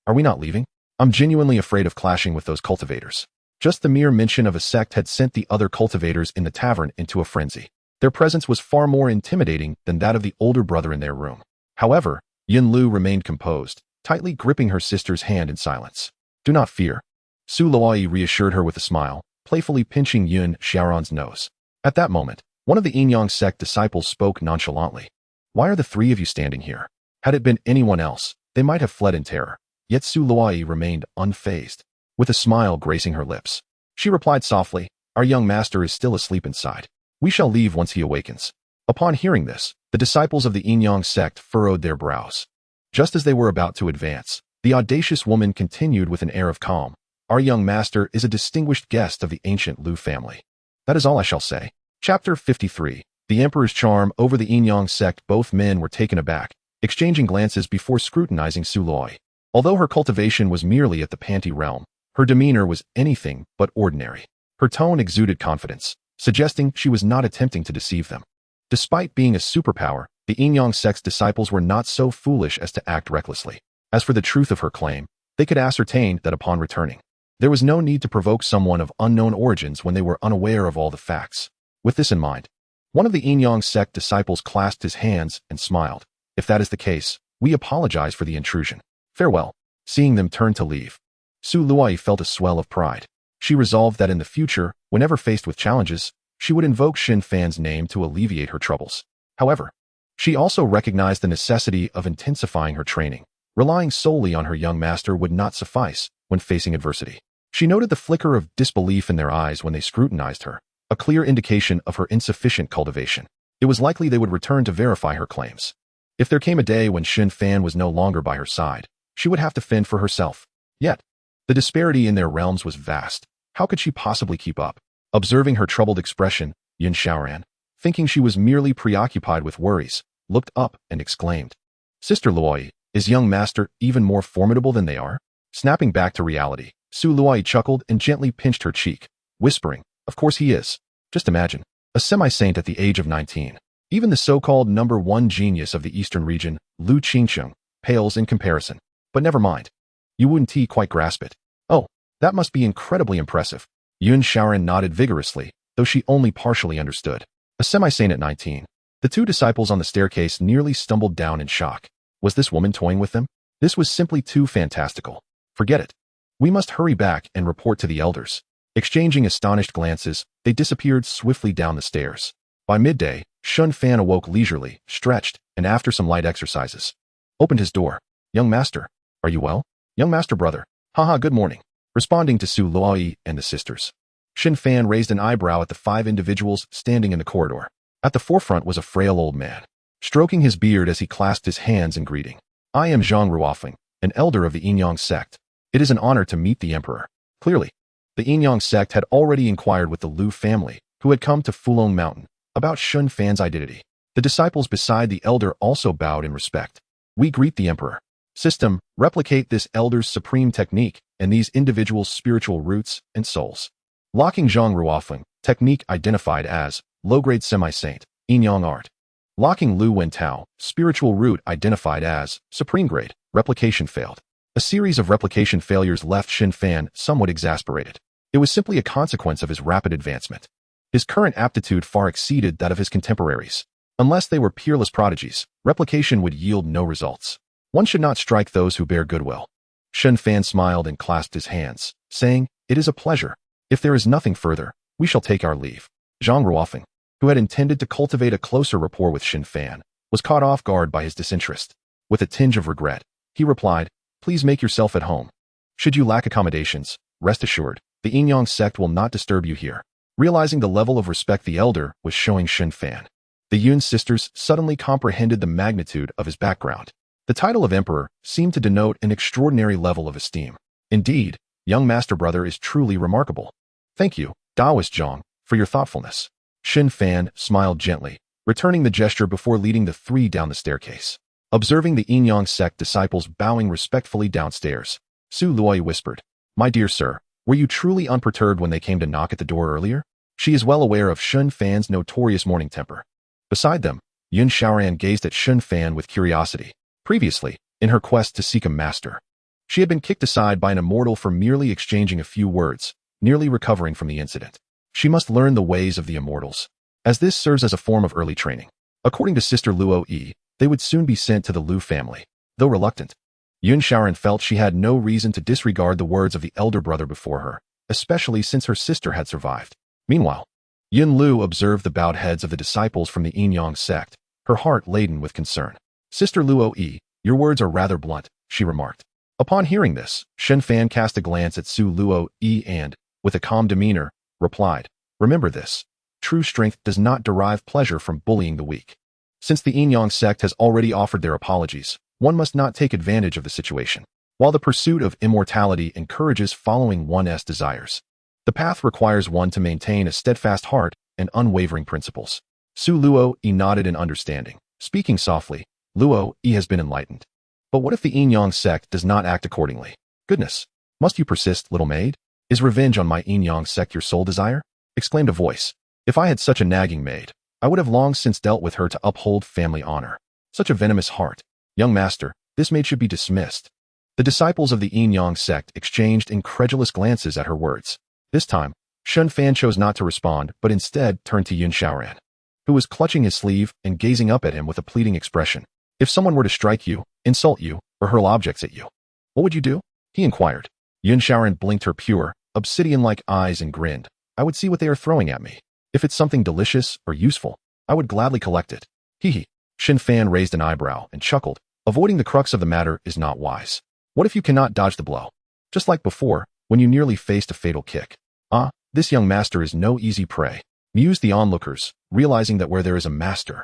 Speaker 1: are we not leaving? I'm genuinely afraid of clashing with those cultivators." Just the mere mention of a sect had sent the other cultivators in the tavern into a frenzy. Their presence was far more intimidating than that of the older brother in their room. However, Yin Lu remained composed, tightly gripping her sister's hand in silence. "Do not fear," Su Luoyi reassured her with a smile, playfully pinching Yin Xiaoran's nose. At that moment, one of the Yin sect disciples spoke nonchalantly. "Why are the 3 of you standing here? Had it been anyone else, they might have fled in terror." Yet Su Luoyi remained unfazed, with a smile gracing her lips. She replied softly, "Our young master is still asleep inside. We shall leave once he awakens." Upon hearing this, the disciples of the Yin sect furrowed their brows. Just as they were about to advance, the audacious woman continued with an air of calm, "Our young master is a distinguished guest of the ancient Lu family. That is all I shall say." Chapter 53. The Emperor's Charm. Over the Yin sect, both men were taken aback, exchanging glances before scrutinizing Su Luoyi. Although her cultivation was merely at the Panty realm, her demeanor was anything but ordinary. Her tone exuded confidence, suggesting she was not attempting to deceive them. Despite being a superpower, the Yin sect's disciples were not so foolish as to act recklessly. As for the truth of her claim, they could ascertain that upon returning, there was no need to provoke someone of unknown origins when they were unaware of all the facts. With this in mind, one of the Yin sect disciples clasped his hands and smiled. "If that is the case, we apologize for the intrusion. Farewell." Seeing them turn to leave, Su Luoyi felt a swell of pride. She resolved that in the future, whenever faced with challenges, she would invoke Shen Fan's name to alleviate her troubles. However, she also recognized the necessity of intensifying her training. Relying solely on her young master would not suffice when facing adversity. She noted the flicker of disbelief in their eyes when they scrutinized her, a clear indication of her insufficient cultivation. It was likely they would return to verify her claims. If there came a day when Shen Fan was no longer by her side, she would have to fend for herself. Yet, The disparity in their realms was vast. How could she possibly keep up? Observing her troubled expression, Xianxiaran, thinking she was merely preoccupied with worries, looked up and exclaimed, "Sister Luoi, is young master even more formidable than they are?" Snapping back to reality, Su Luoi chuckled and gently pinched her cheek, whispering, "Of course he is. Just imagine, a semi-saint at the age of 19. Even the so-called number one genius of the eastern region, Lu Qingcheng, pales in comparison. But never mind. You wouldn't quite grasp it. Oh, that must be incredibly impressive." Yun Shaoran nodded vigorously, though she only partially understood. A semi-saint at 19. The two disciples on the staircase nearly stumbled down in shock. Was this woman toying with them? This was simply too fantastical. Forget it. We must hurry back and report to the elders. Exchanging astonished glances, they disappeared swiftly down the stairs. By midday, Shen Fan awoke leisurely, stretched, and after some light exercises, opened his door. "Young master, are you well?" "Young master brother. Haha, good morning." Responding to Su Luoi and the sisters, Shen Fan raised an eyebrow at the 5 individuals standing in the corridor. At the forefront was a frail old man, stroking his beard as he clasped his hands in greeting. "I am Zhang Ruofeng, an elder of the Yinyang sect. It is an honor to meet the emperor." Clearly, the Yinyang sect had already inquired with the Lu family, who had come to Fulong Mountain, about Shen Fan's identity. The disciples beside the elder also bowed in respect. "We greet the emperor. System, replicate this elder's supreme technique and these individuals' spiritual roots and souls." Locking Zhang Ruofeng, technique identified as low-grade semi-saint, Yinyang art. Locking Lu Wentao, spiritual root identified as supreme grade, replication failed. A series of replication failures left Shen Fan somewhat exasperated. It was simply a consequence of his rapid advancement. His current aptitude far exceeded that of his contemporaries. Unless they were peerless prodigies, replication would yield no results. One should not strike those who bear goodwill. Shen Fan smiled and clasped his hands, saying, "It is a pleasure. If there is nothing further, we shall take our leave." Zhang Ruofeng, who had intended to cultivate a closer rapport with Shen Fan, was caught off guard by his disinterest. With a tinge of regret, he replied, "Please make yourself at home. Should you lack accommodations, rest assured, the Yinyang sect will not disturb you here." Realizing the level of respect the elder was showing Shen Fan, the Yun sisters suddenly comprehended the magnitude of his background. The title of emperor seemed to denote an extraordinary level of esteem. Indeed, young master brother is truly remarkable. "Thank you, Taoist Zhang, for your thoughtfulness." Shen Fan smiled gently, returning the gesture before leading the 3 down the staircase. Observing the Yinyang sect disciples bowing respectfully downstairs, Su Luoi whispered, "My dear sir, were you truly unperturbed when they came to knock at the door earlier?" She is well aware of Shen Fan's notorious morning temper. Beside them, Yun Shaoran gazed at Shen Fan with curiosity. Previously, in her quest to seek a master, she had been kicked aside by an immortal for merely exchanging a few words, nearly recovering from the incident. She must learn the ways of the immortals, as this serves as a form of early training. According to Sister Luo, they would soon be sent to the Lu family. Though reluctant, Yun Shaoran felt she had no reason to disregard the words of the elder brother before her, especially since her sister had survived. Meanwhile, Yun Lu observed the bowed heads of the disciples from the Yinyang sect, her heart laden with concern. "Sister Luo, your words are rather blunt," she remarked. Upon hearing this, Shen Fan cast a glance at Su Luo and, with a calm demeanor, replied, "Remember this. True strength does not derive pleasure from bullying the weak. Since the Yinyang sect has already offered their apologies, one must not take advantage of the situation. While the pursuit of immortality encourages following one's desires, the path requires one to maintain a steadfast heart and unwavering principles." Su Luo nodded in understanding. Speaking softly, Luo has been enlightened. But what if the Yinyang sect does not act accordingly? "Goodness, must you persist, little maid? Is revenge on my Yinyang sect your sole desire?" exclaimed a voice. "If I had such a nagging maid, I would have long since dealt with her to uphold family honor. Such a venomous heart. Young master, this maid should be dismissed." The disciples of the Yinyang sect exchanged incredulous glances at her words. This time, Shen Fan chose not to respond, but instead turned to Yun Shaoran, who was clutching his sleeve and gazing up at him with a pleading expression. "If someone were to strike you, insult you, or hurl objects at you, what would you do?" he inquired. Yun Shaoran blinked her pure, obsidian-like eyes and grinned. "I would see what they are throwing at me. If it's something delicious or useful, I would gladly collect it." Hee. Shen Fan raised an eyebrow and chuckled. "Avoiding the crux of the matter is not wise. What if you cannot dodge the blow? Just like before, when you nearly faced a fatal kick. Ah, this young master is no easy prey," mused the onlookers, realizing that where there is a master,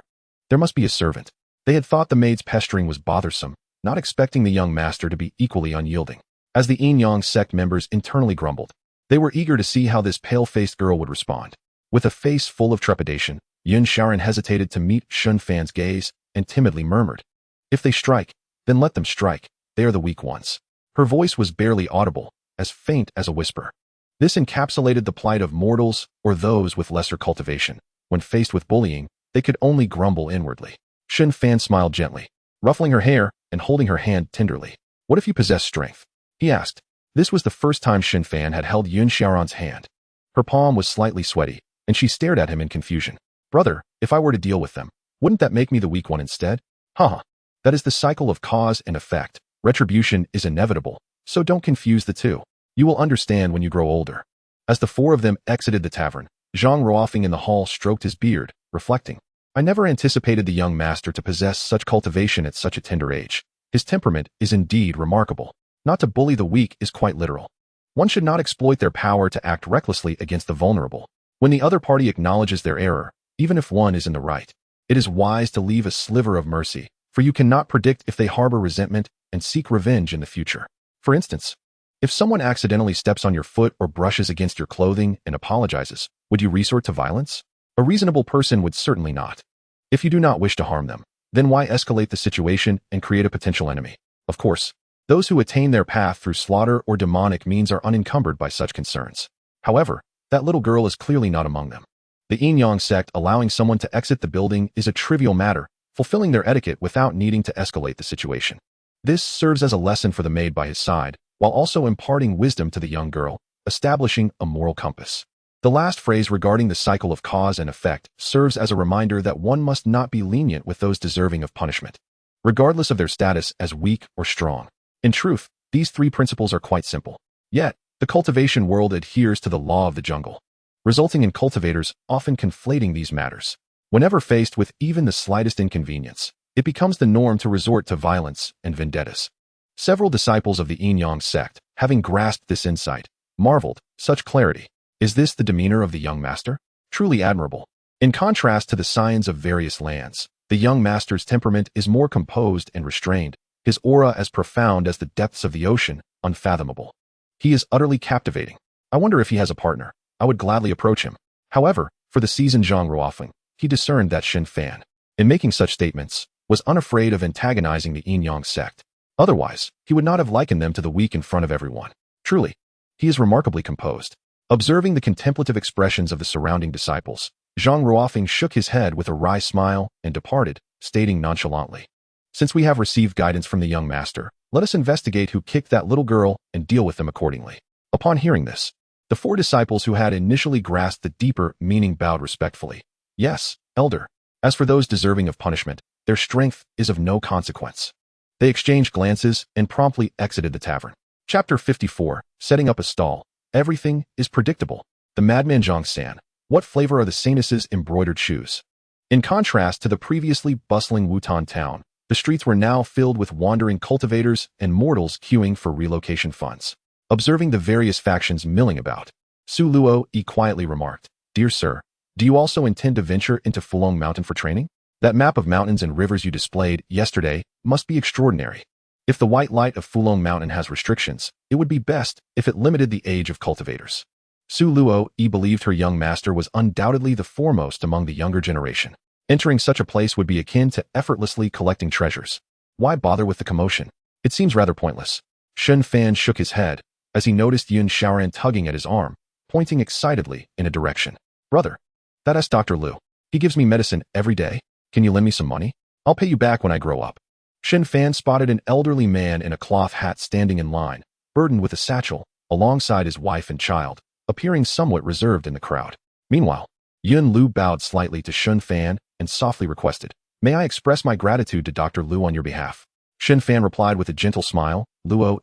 Speaker 1: there must be a servant. They had thought the maid's pestering was bothersome, not expecting the young master to be equally unyielding. As the yin-yang sect members internally grumbled, they were eager to see how this pale-faced girl would respond. With a face full of trepidation, Yun Xiaoran hesitated to meet Shen Fan's gaze and timidly murmured, "If they strike, then let them strike. They are the weak ones." Her voice was barely audible, as faint as a whisper. This encapsulated the plight of mortals or those with lesser cultivation. When faced with bullying, they could only grumble inwardly. Shen Fan smiled gently, ruffling her hair and holding her hand tenderly. "What if you possess strength?" he asked. This was the first time Shen Fan had held Yun Xiaoran's hand. Her palm was slightly sweaty, and she stared at him in confusion. "Brother, if I were to deal with them, wouldn't that make me the weak one instead?" Haha. That is the cycle of cause and effect. Retribution is inevitable, so don't confuse the two. You will understand when you grow older. As the four of them exited the tavern, Zhang Ruofing in the hall stroked his beard, reflecting, "I never anticipated the young master to possess such cultivation at such a tender age. His temperament is indeed remarkable. Not to bully the weak is quite literal. One should not exploit their power to act recklessly against the vulnerable. When the other party acknowledges their error, even if one is in the right, it is wise to leave a sliver of mercy, for you cannot predict if they harbor resentment and seek revenge in the future. For instance, if someone accidentally steps on your foot or brushes against your clothing and apologizes, would you resort to violence? A reasonable person would certainly not. If you do not wish to harm them, then why escalate the situation and create a potential enemy? Of course, those who attain their path through slaughter or demonic means are unencumbered by such concerns. However, that little girl is clearly not among them. The yin-yang sect allowing someone to exit the building is a trivial matter, fulfilling their etiquette without needing to escalate the situation. This serves as a lesson for the maid by his side, while also imparting wisdom to the young girl, establishing a moral compass. The last phrase regarding the cycle of cause and effect serves as a reminder that one must not be lenient with those deserving of punishment, regardless of their status as weak or strong. In truth, these three principles are quite simple. Yet, the cultivation world adheres to the law of the jungle, resulting in cultivators often conflating these matters. Whenever faced with even the slightest inconvenience, it becomes the norm to resort to violence and vendettas. Several disciples of the yin-yang sect, having grasped this insight, marveled, "Such clarity. Is this the demeanor of the young master? Truly admirable." In contrast to the scions of various lands, the young master's temperament is more composed and restrained, his aura as profound as the depths of the ocean, unfathomable. He is utterly captivating. I wonder if he has a partner. I would gladly approach him. However, for the seasoned Zhang Ruofing, he discerned that Shen Fan, in making such statements, was unafraid of antagonizing the yin-yang sect. Otherwise, he would not have likened them to the weak in front of everyone. Truly, he is remarkably composed. Observing the contemplative expressions of the surrounding disciples, Zhang Ruofing shook his head with a wry smile and departed, stating nonchalantly, "Since we have received guidance from the young master, let us investigate who kicked that little girl and deal with them accordingly." Upon hearing this, the four disciples who had initially grasped the deeper meaning bowed respectfully. "Yes, elder. As for those deserving of punishment, their strength is of no consequence." They exchanged glances and promptly exited the tavern. Chapter 54, Setting Up a Stall. Everything is predictable. The madman Zhang San. What flavor are the Sainess's embroidered shoes? In contrast to the previously bustling Wutan town, the streets were now filled with wandering cultivators and mortals queuing for relocation funds. Observing the various factions milling about, Su Luo quietly remarked, "Dear sir, do you also intend to venture into Fulong Mountain for training? That map of mountains and rivers you displayed yesterday must be extraordinary. If the white light of Fulong Mountain has restrictions, it would be best if it limited the age of cultivators." Su Luo believed her young master was undoubtedly the foremost among the younger generation. Entering such a place would be akin to effortlessly collecting treasures. Why bother with the commotion? It seems rather pointless. Shen Fan shook his head as he noticed Yun Xiaoran tugging at his arm, pointing excitedly in a direction. "Brother, that's Dr. Lu. He gives me medicine every day. Can you lend me some money? I'll pay you back when I grow up." Shen Fan spotted an elderly man in a cloth hat standing in line, burdened with a satchel, alongside his wife and child, appearing somewhat reserved in the crowd. Meanwhile, Yun Lu bowed slightly to Shen Fan and softly requested, "May I express my gratitude to Dr. Lu on your behalf?" Shen Fan replied with a gentle smile, "Luo,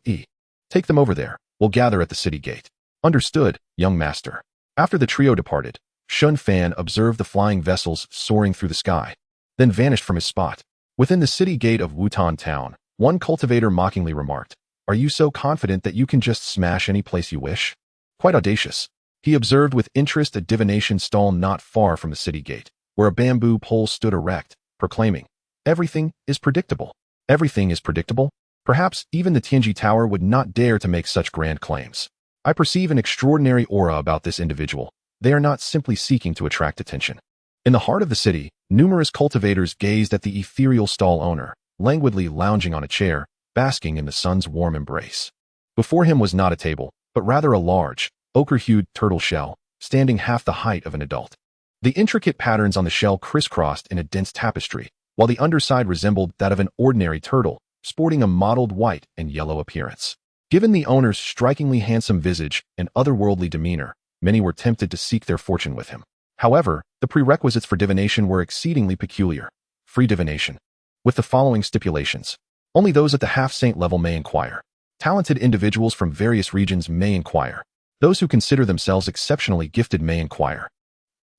Speaker 1: take them over there. We'll gather at the city gate." "Understood, young master." After the trio departed, Shen Fan observed the flying vessels soaring through the sky, then vanished from his spot. Within the city gate of Wutan town, one cultivator mockingly remarked, "Are you so confident that you can just smash any place you wish?" Quite audacious. He observed with interest a divination stall not far from the city gate, where a bamboo pole stood erect, proclaiming, "Everything is predictable. Everything is predictable." Perhaps even the Tianji Tower would not dare to make such grand claims. I perceive an extraordinary aura about this individual. They are not simply seeking to attract attention. In the heart of the city, numerous cultivators gazed at the ethereal stall owner, languidly lounging on a chair, basking in the sun's warm embrace. Before him was not a table, but rather a large, ochre-hued turtle shell, standing half the height of an adult. The intricate patterns on the shell crisscrossed in a dense tapestry, while the underside resembled that of an ordinary turtle, sporting a mottled white and yellow appearance. Given the owner's strikingly handsome visage and otherworldly demeanor, many were tempted to seek their fortune with him. However, the prerequisites for divination were exceedingly peculiar. Free divination. With the following stipulations. Only those at the half-saint level may inquire. Talented individuals from various regions may inquire. Those who consider themselves exceptionally gifted may inquire.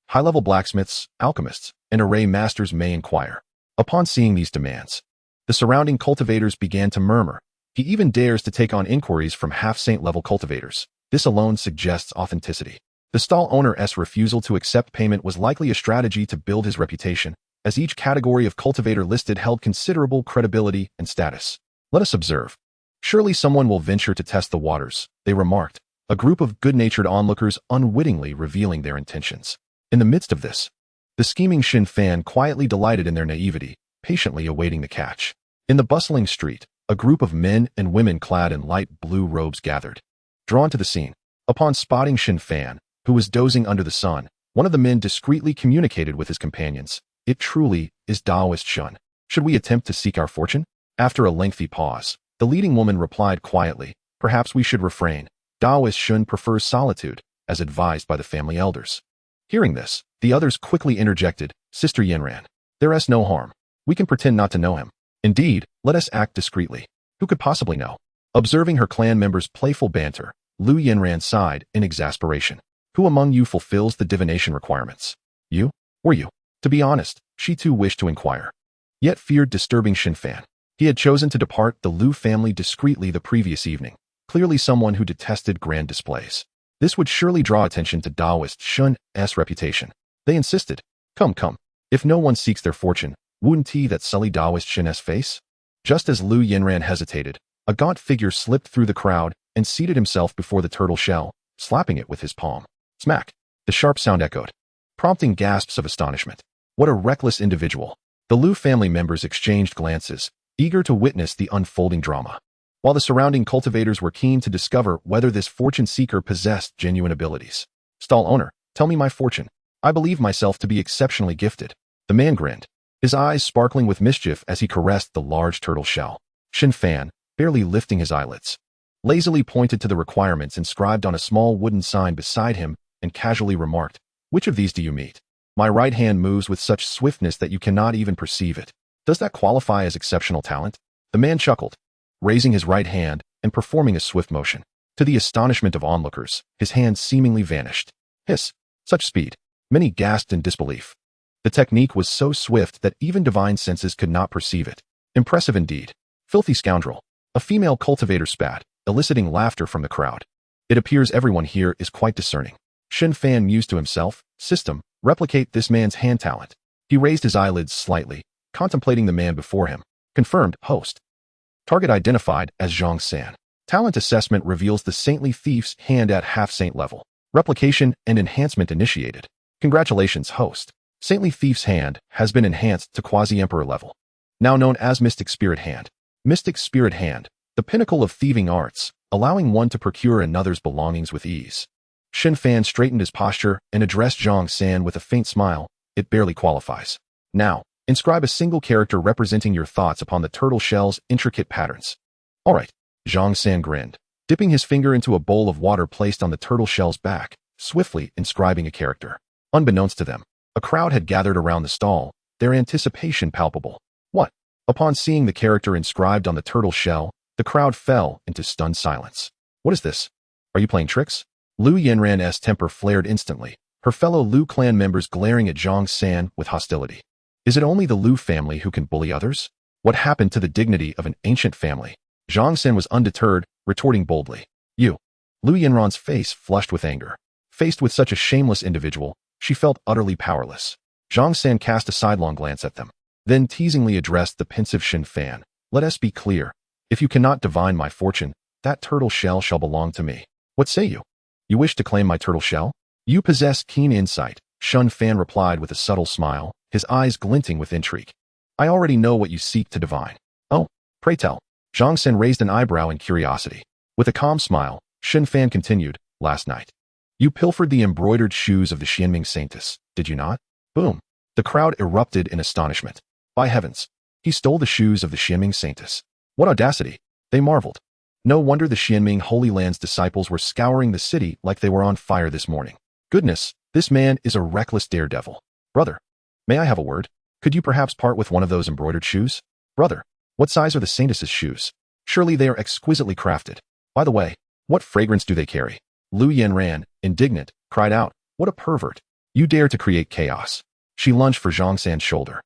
Speaker 1: High-level blacksmiths, alchemists, and array masters may inquire. Upon seeing these demands, the surrounding cultivators began to murmur. He even dares to take on inquiries from half-saint level cultivators. This alone suggests authenticity. The stall owner's refusal to accept payment was likely a strategy to build his reputation, as each category of cultivator listed held considerable credibility and status. Let us observe. Surely someone will venture to test the waters, they remarked, a group of good-natured onlookers unwittingly revealing their intentions. In the midst of this, the scheming Shen Fan quietly delighted in their naivety, patiently awaiting the catch. In the bustling street, a group of men and women clad in light blue robes gathered. Drawn to the scene, upon spotting Shen Fan, who was dozing under the sun, one of the men discreetly communicated with his companions. It truly is Taoist Shun. Should we attempt to seek our fortune? After a lengthy pause, the leading woman replied quietly, perhaps we should refrain. Taoist Shun prefers solitude, as advised by the family elders. Hearing this, the others quickly interjected, Sister Yanran. There is no harm. We can pretend not to know him. Indeed, let us act discreetly. Who could possibly know? Observing her clan members' playful banter, Lu Yanran sighed in exasperation. Who among you fulfills the divination requirements? You? Or you? To be honest, she too wished to inquire, yet feared disturbing Shen Fan. He had chosen to depart the Lu family discreetly the previous evening, clearly someone who detested grand displays. This would surely draw attention to Taoist Shun's reputation. They insisted, come. If no one seeks their fortune, wouldn't he that sully Taoist Shen's face? Just as Lu Yanran hesitated, a gaunt figure slipped through the crowd and seated himself before the turtle shell, slapping it with his palm. Smack! The sharp sound echoed, prompting gasps of astonishment. What a reckless individual. The Lu family members exchanged glances, eager to witness the unfolding drama, while the surrounding cultivators were keen to discover whether this fortune seeker possessed genuine abilities. Stall owner, tell me my fortune. I believe myself to be exceptionally gifted. The man grinned, his eyes sparkling with mischief as he caressed the large turtle shell. Shen Fan, barely lifting his eyelids, lazily pointed to the requirements inscribed on a small wooden sign beside him and casually remarked, which of these do you meet? My right hand moves with such swiftness that you cannot even perceive it. Does that qualify as exceptional talent? The man chuckled, raising his right hand and performing a swift motion. To the astonishment of onlookers, his hand seemingly vanished. Hiss! Such speed! Many gasped in disbelief. The technique was so swift that even divine senses could not perceive it. Impressive indeed. Filthy scoundrel! A female cultivator spat, eliciting laughter from the crowd. It appears everyone here is quite discerning. Shen Fan mused to himself, system, replicate this man's hand talent. He raised his eyelids slightly, contemplating the man before him. Confirmed, host. Target identified as Xianxian. Talent assessment reveals the saintly thief's hand at half-saint level. Replication and enhancement initiated. Congratulations, host. Saintly thief's hand has been enhanced to quasi-emperor level, now known as Mystic Spirit Hand. Mystic Spirit Hand, the pinnacle of thieving arts, allowing one to procure another's belongings with ease. Shen Fan straightened his posture and addressed Xianxian with a faint smile. It barely qualifies. Now, inscribe a single character representing your thoughts upon the turtle shell's intricate patterns. All right, Xianxian grinned, dipping his finger into a bowl of water placed on the turtle shell's back, swiftly inscribing a character. Unbeknownst to them, a crowd had gathered around the stall, their anticipation palpable. What? Upon seeing the character inscribed on the turtle shell, the crowd fell into stunned silence. What is this? Are you playing tricks? Lu Yanran's temper flared instantly, her fellow Lu clan members glaring at Xianxian with hostility. Is it only the Lu family who can bully others? What happened to the dignity of an ancient family? Xianxian was undeterred, retorting boldly. You. Lu Yanran's face flushed with anger. Faced with such a shameless individual, she felt utterly powerless. Xianxian cast a sidelong glance at them, then teasingly addressed the pensive Shen Fan. Let us be clear. If you cannot divine my fortune, that turtle shell shall belong to me. What say you? You wish to claim my turtle shell? You possess keen insight, Shen Fan replied with a subtle smile, his eyes glinting with intrigue. I already know what you seek to divine. Oh, pray tell. Zhang Sen raised an eyebrow in curiosity. With a calm smile, Shen Fan continued, last night. You pilfered the embroidered shoes of the Xianming saintess, did you not? Boom. The crowd erupted in astonishment. By heavens, he stole the shoes of the Xianming saintess. What audacity! They marveled. No wonder the Xianming Holy Land's disciples were scouring the city like they were on fire this morning. Goodness, this man is a reckless daredevil. Brother, may I have a word? Could you perhaps part with one of those embroidered shoes? Brother, what size are the saintess's shoes? Surely they are exquisitely crafted. By the way, what fragrance do they carry? Lu Yanran, indignant, cried out, what a pervert. You dare to create chaos. She lunged for Zhang San's shoulder.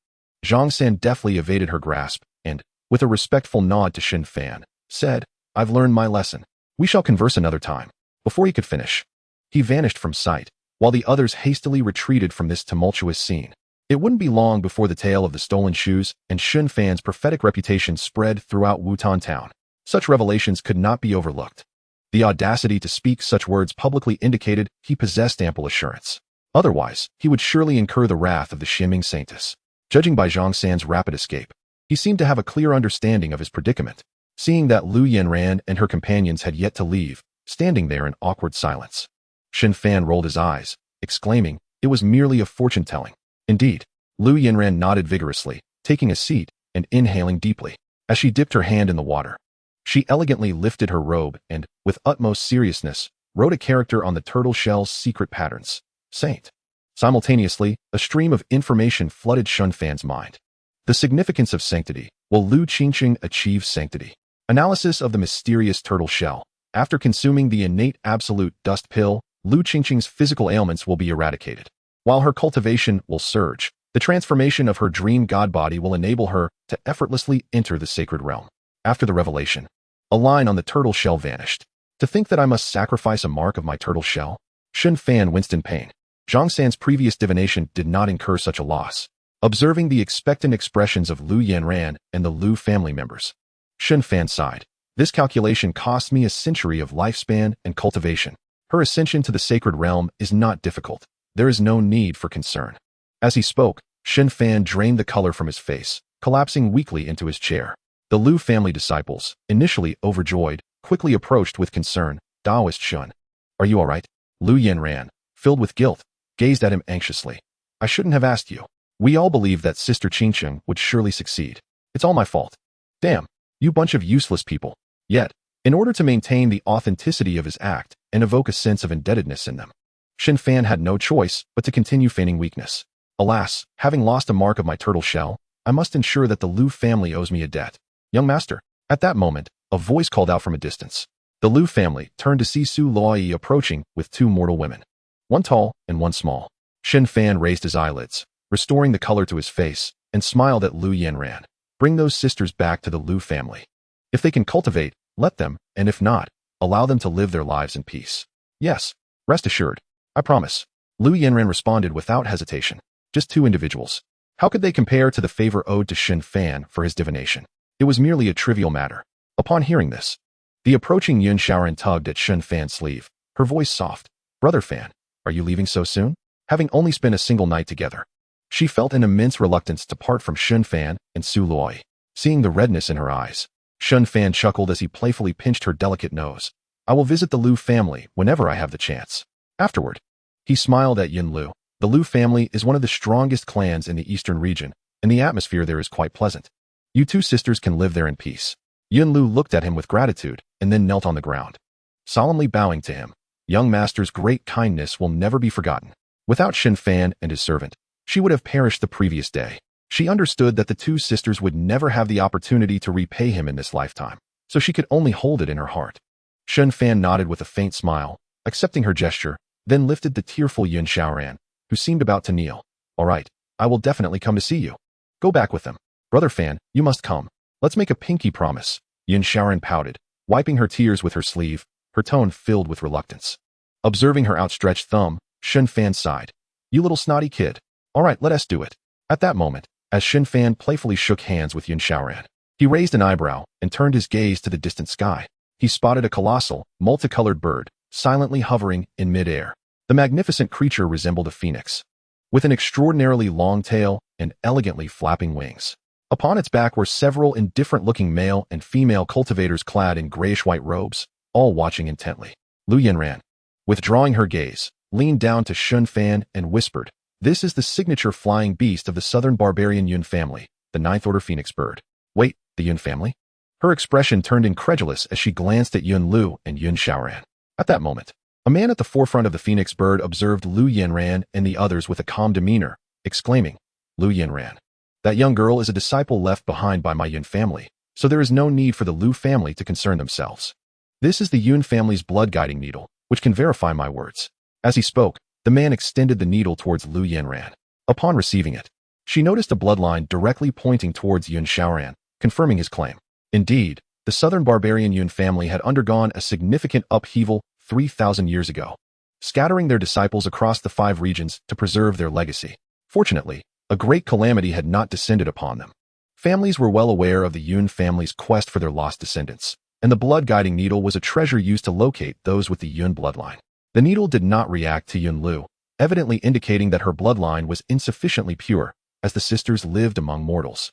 Speaker 1: Zhang San deftly evaded her grasp and, with a respectful nod to Shen Fan, said, I've learned my lesson. We shall converse another time. Before he could finish, he vanished from sight, while the others hastily retreated from this tumultuous scene. It wouldn't be long before the tale of the stolen shoes and Shen Fan's prophetic reputation spread throughout Wutan town. Such revelations could not be overlooked. The audacity to speak such words publicly indicated he possessed ample assurance. Otherwise, he would surely incur the wrath of the Xianming saintess. Judging by Zhang San's rapid escape, he seemed to have a clear understanding of his predicament. Seeing that Lu Yanran and her companions had yet to leave, standing there in awkward silence, Shen Fan rolled his eyes, exclaiming, it was merely a fortune-telling. Indeed, Lu Yanran nodded vigorously, taking a seat and inhaling deeply. As she dipped her hand in the water, she elegantly lifted her robe and, with utmost seriousness, wrote a character on the turtle shell's secret patterns. Saint. Simultaneously, a stream of information flooded Shen Fan's mind. The significance of sanctity. Will Lu Qingqing achieve sanctity? Analysis of the mysterious turtle shell. After consuming the innate absolute dust pill, Lu Qingqing's physical ailments will be eradicated. While her cultivation will surge, the transformation of her dream god body will enable her to effortlessly enter the sacred realm. After the revelation, a line on the turtle shell vanished. To think that I must sacrifice a mark of my turtle shell? Shen Fan winced in pain. Zhang San's previous divination did not incur such a loss. Observing the expectant expressions of Lu Yanran and the Lu family members, Shen Fan sighed. This calculation cost me a century of lifespan and cultivation. Her ascension to the sacred realm is not difficult. There is no need for concern. As he spoke, Shen Fan drained the color from his face, collapsing weakly into his chair. The Lu family disciples, initially overjoyed, quickly approached with concern. Daoist Shun. Are you all right? Lu Yanran, filled with guilt, gazed at him anxiously. I shouldn't have asked you. We all believed that Sister Qingqing would surely succeed. It's all my fault. Damn, you bunch of useless people. Yet, in order to maintain the authenticity of his act and evoke a sense of indebtedness in them, Shen Fan had no choice but to continue feigning weakness. Alas, having lost a mark of my turtle shell, I must ensure that the Lu family owes me a debt. Young master. At that moment, a voice called out from a distance. The Lu family turned to see Su Luoyi approaching with two mortal women. One tall and one small. Shen Fan raised his eyelids, restoring the color to his face, and smiled at Lu Yanran. Bring those sisters back to the Lu family. If they can cultivate, let them, and if not, allow them to live their lives in peace. Yes, rest assured. I promise. Lu Yanran responded without hesitation. Just two individuals. How could they compare to the favor owed to Shen Fan for his divination? It was merely a trivial matter. Upon hearing this, the approaching Yun Xiaoran tugged at Shen Fan's sleeve, her voice soft. Brother Fan, are you leaving so soon? Having only spent a single night together, she felt an immense reluctance to part from Shen Fan and Su Luoyi. Seeing the redness in her eyes, Shen Fan chuckled as he playfully pinched her delicate nose. I will visit the Lu family whenever I have the chance. Afterward, he smiled at Yin Lu. The Lu family is one of the strongest clans in the eastern region, and the atmosphere there is quite pleasant. You two sisters can live there in peace. Yin Lu looked at him with gratitude and then knelt on the ground, solemnly bowing to him. Young master's great kindness will never be forgotten. Without Shen Fan and his servant, she would have perished the previous day. She understood that the two sisters would never have the opportunity to repay him in this lifetime, so she could only hold it in her heart. Shen Fan nodded with a faint smile, accepting her gesture, then lifted the tearful Yun Xiaoran, who seemed about to kneel. All right, I will definitely come to see you. Go back with them. Brother Fan, you must come. Let's make a pinky promise. Yun Xiaoran pouted, wiping her tears with her sleeve, her tone filled with reluctance. Observing her outstretched thumb, Shen Fan sighed. You little snotty kid. All right, let us do it. At that moment, as Shen Fan playfully shook hands with Yun Xiaoran, He raised an eyebrow and turned his gaze to the distant sky. He spotted a colossal, multicolored bird, silently hovering in midair. The magnificent creature resembled a phoenix, with an extraordinarily long tail and elegantly flapping wings. Upon its back were several indifferent-looking male and female cultivators clad in grayish-white robes, all watching intently. Lu Yanran, withdrawing her gaze, leaned down to Shen Fan and whispered, "This is the signature flying beast of the southern barbarian Yun family, the ninth-order phoenix bird." "Wait, the Yun family?" Her expression turned incredulous as she glanced at Yun Lu and Yun Xiaoran. At that moment, a man at the forefront of the phoenix bird observed Lu Yanran and the others with a calm demeanor, exclaiming, "Lu Yanran, that young girl is a disciple left behind by my Yun family, so there is no need for the Lu family to concern themselves. This is the Yun family's blood-guiding needle, which can verify my words." As he spoke, the man extended the needle towards Lu Yanran. Upon receiving it, she noticed a bloodline directly pointing towards Yun Xiaoran, confirming his claim. Indeed, the southern barbarian Yun family had undergone a significant upheaval 3,000 years ago, scattering their disciples across the 5 regions to preserve their legacy. Fortunately, a great calamity had not descended upon them. Families were well aware of the Yun family's quest for their lost descendants, and the blood-guiding needle was a treasure used to locate those with the Yun bloodline. The needle did not react to Yun Lu, evidently indicating that her bloodline was insufficiently pure, as the sisters lived among mortals.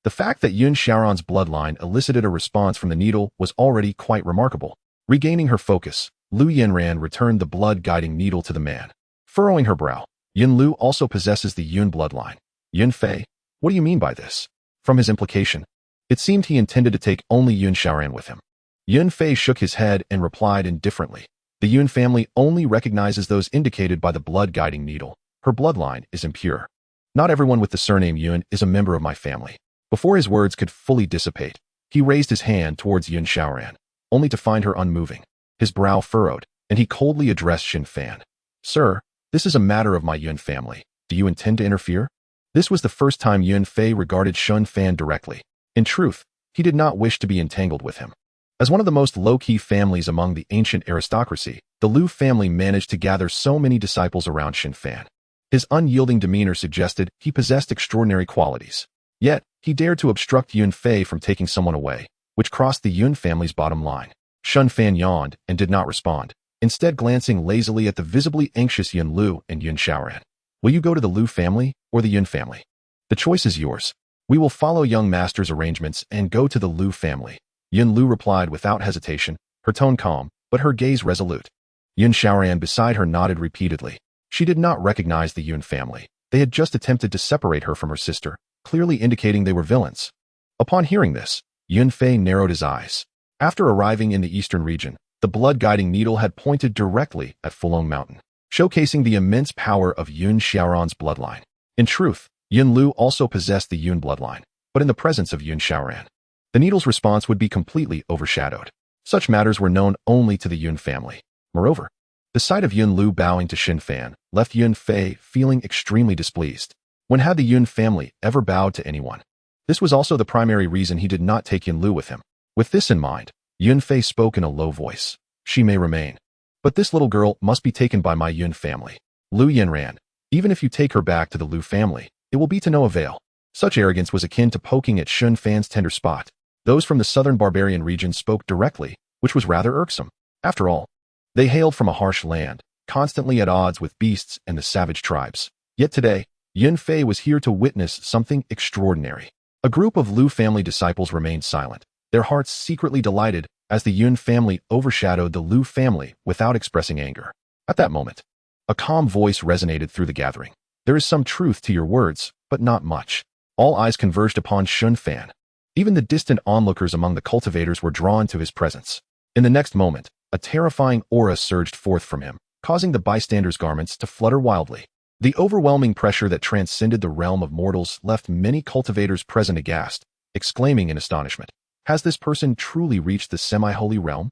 Speaker 1: The fact that Yun Xiaoran's bloodline elicited a response from the needle was already quite remarkable. Regaining her focus, Lu Yanran returned the blood-guiding needle to the man. Furrowing her brow, Yun Lu also possesses the Yun bloodline. Yun Fei, what do you mean by this? From his implication, it seemed he intended to take only Yun Xiaoran with him. Yun Fei shook his head and replied indifferently. The Yun family only recognizes those indicated by the blood-guiding needle. Her bloodline is impure. Not everyone with the surname Yun is a member of my family. Before his words could fully dissipate, he raised his hand towards Yun Xiaoran, only to find her unmoving. His brow furrowed, and he coldly addressed Shen Fan. "Sir, this is a matter of my Yun family. Do you intend to interfere?" This was the first time Yun Fei regarded Shen Fan directly. In truth, he did not wish to be entangled with him. As one of the most low-key families among the ancient aristocracy, the Lu family managed to gather so many disciples around Shen Fan. His unyielding demeanor suggested he possessed extraordinary qualities. Yet, he dared to obstruct Yun Fei from taking someone away, which crossed the Yun family's bottom line. Shen Fan yawned and did not respond, instead glancing lazily at the visibly anxious Yun Lu and Yun Xiaoran. "Will you go to the Lu family or the Yun family? The choice is yours. We will follow young master's arrangements and go to the Lu family." Yun Lu replied without hesitation, her tone calm, but her gaze resolute. Yun Xiaoran beside her nodded repeatedly. She did not recognize the Yun family. They had just attempted to separate her from her sister, clearly indicating they were villains. Upon hearing this, Yun Fei narrowed his eyes. After arriving in the eastern region, the blood-guiding needle had pointed directly at Fulong Mountain, showcasing the immense power of Yun Xiaoran's bloodline. In truth, Yun Lu also possessed the Yun bloodline, but in the presence of Yun Xiaoran, the needle's response would be completely overshadowed. Such matters were known only to the Yun family. Moreover, the sight of Yun Lu bowing to Shen Fan left Yun Fei feeling extremely displeased. When had the Yun family ever bowed to anyone? This was also the primary reason he did not take Yun Lu with him. With this in mind, Yun Fei spoke in a low voice. "She may remain, but this little girl must be taken by my Yun family. Lu Yanran, even if you take her back to the Lu family, it will be to no avail." Such arrogance was akin to poking at Shen Fan's tender spot. Those from the southern barbarian region spoke directly, which was rather irksome. After all, they hailed from a harsh land, constantly at odds with beasts and the savage tribes. Yet today, Yun Fei was here to witness something extraordinary. A group of Lu family disciples remained silent, their hearts secretly delighted as the Yun family overshadowed the Lu family without expressing anger. At that moment, a calm voice resonated through the gathering. "There is some truth to your words, but not much." All eyes converged upon Shen Fan. Even the distant onlookers among the cultivators were drawn to his presence. In the next moment, a terrifying aura surged forth from him, causing the bystanders' garments to flutter wildly. The overwhelming pressure that transcended the realm of mortals left many cultivators present aghast, exclaiming in astonishment, "Has this person truly reached the semi-holy realm?"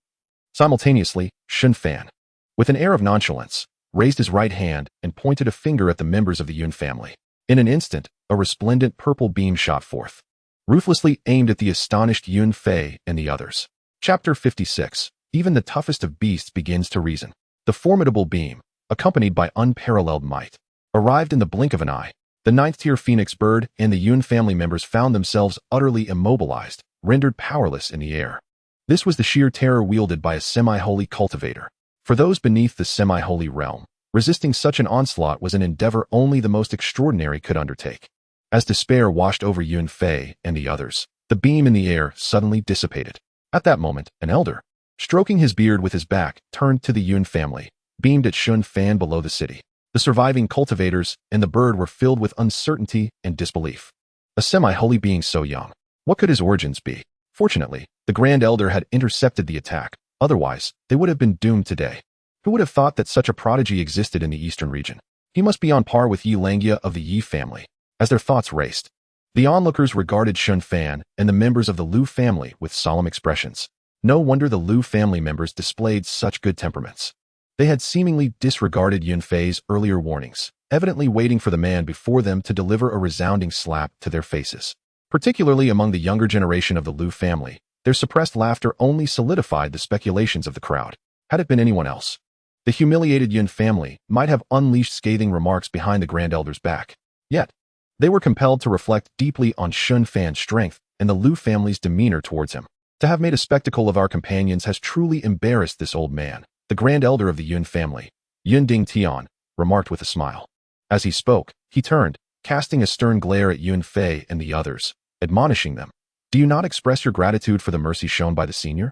Speaker 1: Simultaneously, Shen Fan, with an air of nonchalance, raised his right hand and pointed a finger at the members of the Yun family. In an instant, a resplendent purple beam shot forth, ruthlessly aimed at the astonished Yun Fei and the others. Chapter 56. Even the toughest of beasts begins to reason. The formidable beam, accompanied by unparalleled might, arrived in the blink of an eye. The ninth-tier phoenix bird and the Yun family members found themselves utterly immobilized, rendered powerless in the air. This was the sheer terror wielded by a semi-holy cultivator. For those beneath the semi-holy realm, resisting such an onslaught was an endeavor only the most extraordinary could undertake. As despair washed over Yun Fei and the others, the beam in the air suddenly dissipated. At that moment, an elder, stroking his beard with his back, turned to the Yun family, beamed at Shen Fan below the city. The surviving cultivators and the bird were filled with uncertainty and disbelief. A semi-holy being so young, what could his origins be? Fortunately, the Grand Elder had intercepted the attack, otherwise, they would have been doomed today. Who would have thought that such a prodigy existed in the eastern region? He must be on par with xianxia of the Yi family. As their thoughts raced, the onlookers regarded Shen Fan and the members of the Lu family with solemn expressions. No wonder the Lu family members displayed such good temperaments. They had seemingly disregarded Yun Fei's earlier warnings, evidently waiting for the man before them to deliver a resounding slap to their faces. Particularly among the younger generation of the Lu family, their suppressed laughter only solidified the speculations of the crowd. Had it been anyone else, the humiliated Yun family might have unleashed scathing remarks behind the Grand Elder's back. Yet, they were compelled to reflect deeply on Shen Fan's strength and the Lu family's demeanor towards him. To have made a spectacle of our companions has truly embarrassed this old man. The Grand Elder of the Yun family, Yun Ding Tian, remarked with a smile. As he spoke, he turned, casting a stern glare at Yun Fei and the others, admonishing them. Do you not express your gratitude for the mercy shown by the senior?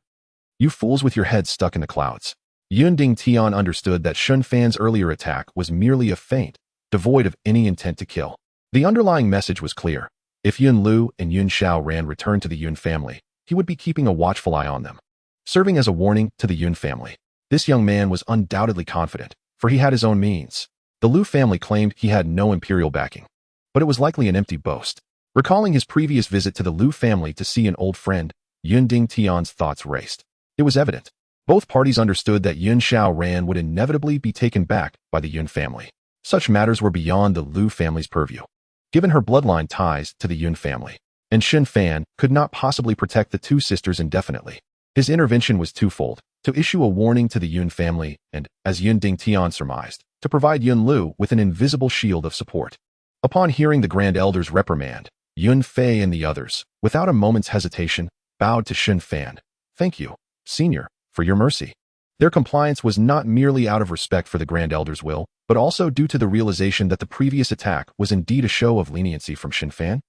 Speaker 1: You fools with your heads stuck in the clouds. Yun Ding Tian understood that Shen Fan's earlier attack was merely a feint, devoid of any intent to kill. The underlying message was clear. If Yun Lu and Yun Xiaoran returned to the Yun family, he would be keeping a watchful eye on them, serving as a warning to the Yun family. This young man was undoubtedly confident, for he had his own means. The Lu family claimed he had no imperial backing, but it was likely an empty boast. Recalling his previous visit to the Lu family to see an old friend, Yun Ding Tian's thoughts raced. It was evident. Both parties understood that Yun Xiaoran would inevitably be taken back by the Yun family. Such matters were beyond the Lu family's purview. Given her bloodline ties to the Yun family, and Shen Fan could not possibly protect the two sisters indefinitely. His intervention was twofold: to issue a warning to the Yun family and, as Yun Ding Tian surmised, to provide Yun Lu with an invisible shield of support. Upon hearing the Grand Elder's reprimand, Yun Fei and the others, without a moment's hesitation, bowed to Shen Fan. Thank you, Senior, for your mercy. Their compliance was not merely out of respect for the Grand Elder's will, but also due to the realization that the previous attack was indeed a show of leniency from Shen Fan.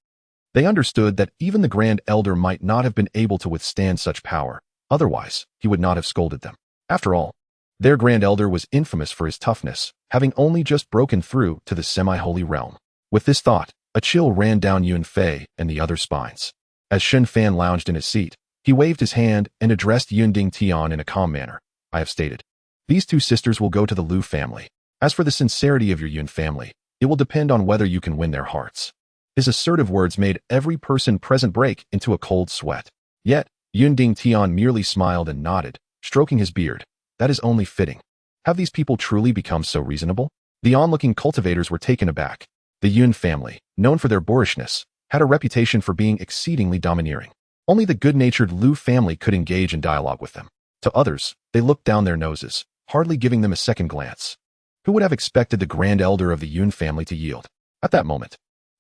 Speaker 1: They understood that even the Grand Elder might not have been able to withstand such power, otherwise he would not have scolded them. After all, their Grand Elder was infamous for his toughness, having only just broken through to the semi-holy realm. With this thought, a chill ran down Yun Fei and the other spines. As Shen Fan lounged in his seat, he waved his hand and addressed Yun Ding Tian in a calm manner. I have stated. These two sisters will go to the Lu family. As for the sincerity of your Yun family, it will depend on whether you can win their hearts. His assertive words made every person present break into a cold sweat. Yet, Yun Ding Tian merely smiled and nodded, stroking his beard. That is only fitting. Have these people truly become so reasonable? The onlooking cultivators were taken aback. The Yun family, known for their boorishness, had a reputation for being exceedingly domineering. Only the good-natured Lu family could engage in dialogue with them. To others, they looked down their noses, hardly giving them a second glance. Who would have expected the Grand Elder of the Yun family to yield? At that moment,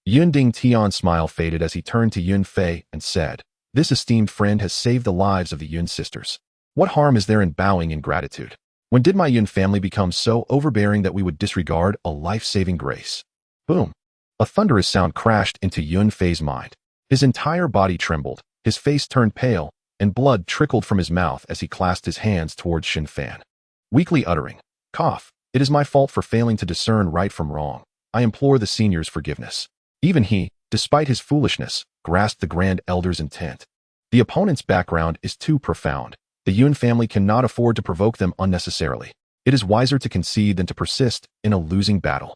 Speaker 1: Yun Ding Tian's smile faded as he turned to Yun Fei and said, This esteemed friend has saved the lives of the Yun sisters. What harm is there in bowing in gratitude? When did my Yun family become so overbearing that we would disregard a life-saving grace? Boom! A thunderous sound crashed into Yun Fei's mind. His entire body trembled, his face turned pale, and blood trickled from his mouth as he clasped his hands towards Shen Fan. Weakly uttering, Cough, it is my fault for failing to discern right from wrong. I implore the senior's forgiveness. Even he, despite his foolishness, grasped the Grand Elder's intent. The opponent's background is too profound. The Yun family cannot afford to provoke them unnecessarily. It is wiser to concede than to persist in a losing battle.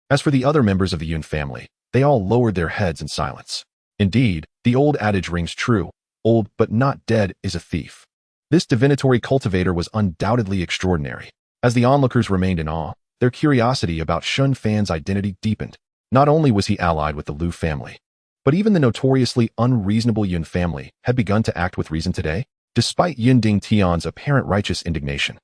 Speaker 1: As for the other members of the Yun family, they all lowered their heads in silence. Indeed, the old adage rings true, old but not dead is a thief. This divinatory cultivator was undoubtedly extraordinary. As the onlookers remained in awe, their curiosity about Shen Fan's identity deepened. Not only was he allied with the Lu family, but even the notoriously unreasonable Yun family had begun to act with reason today, despite Yun Ding Tian's apparent righteous indignation.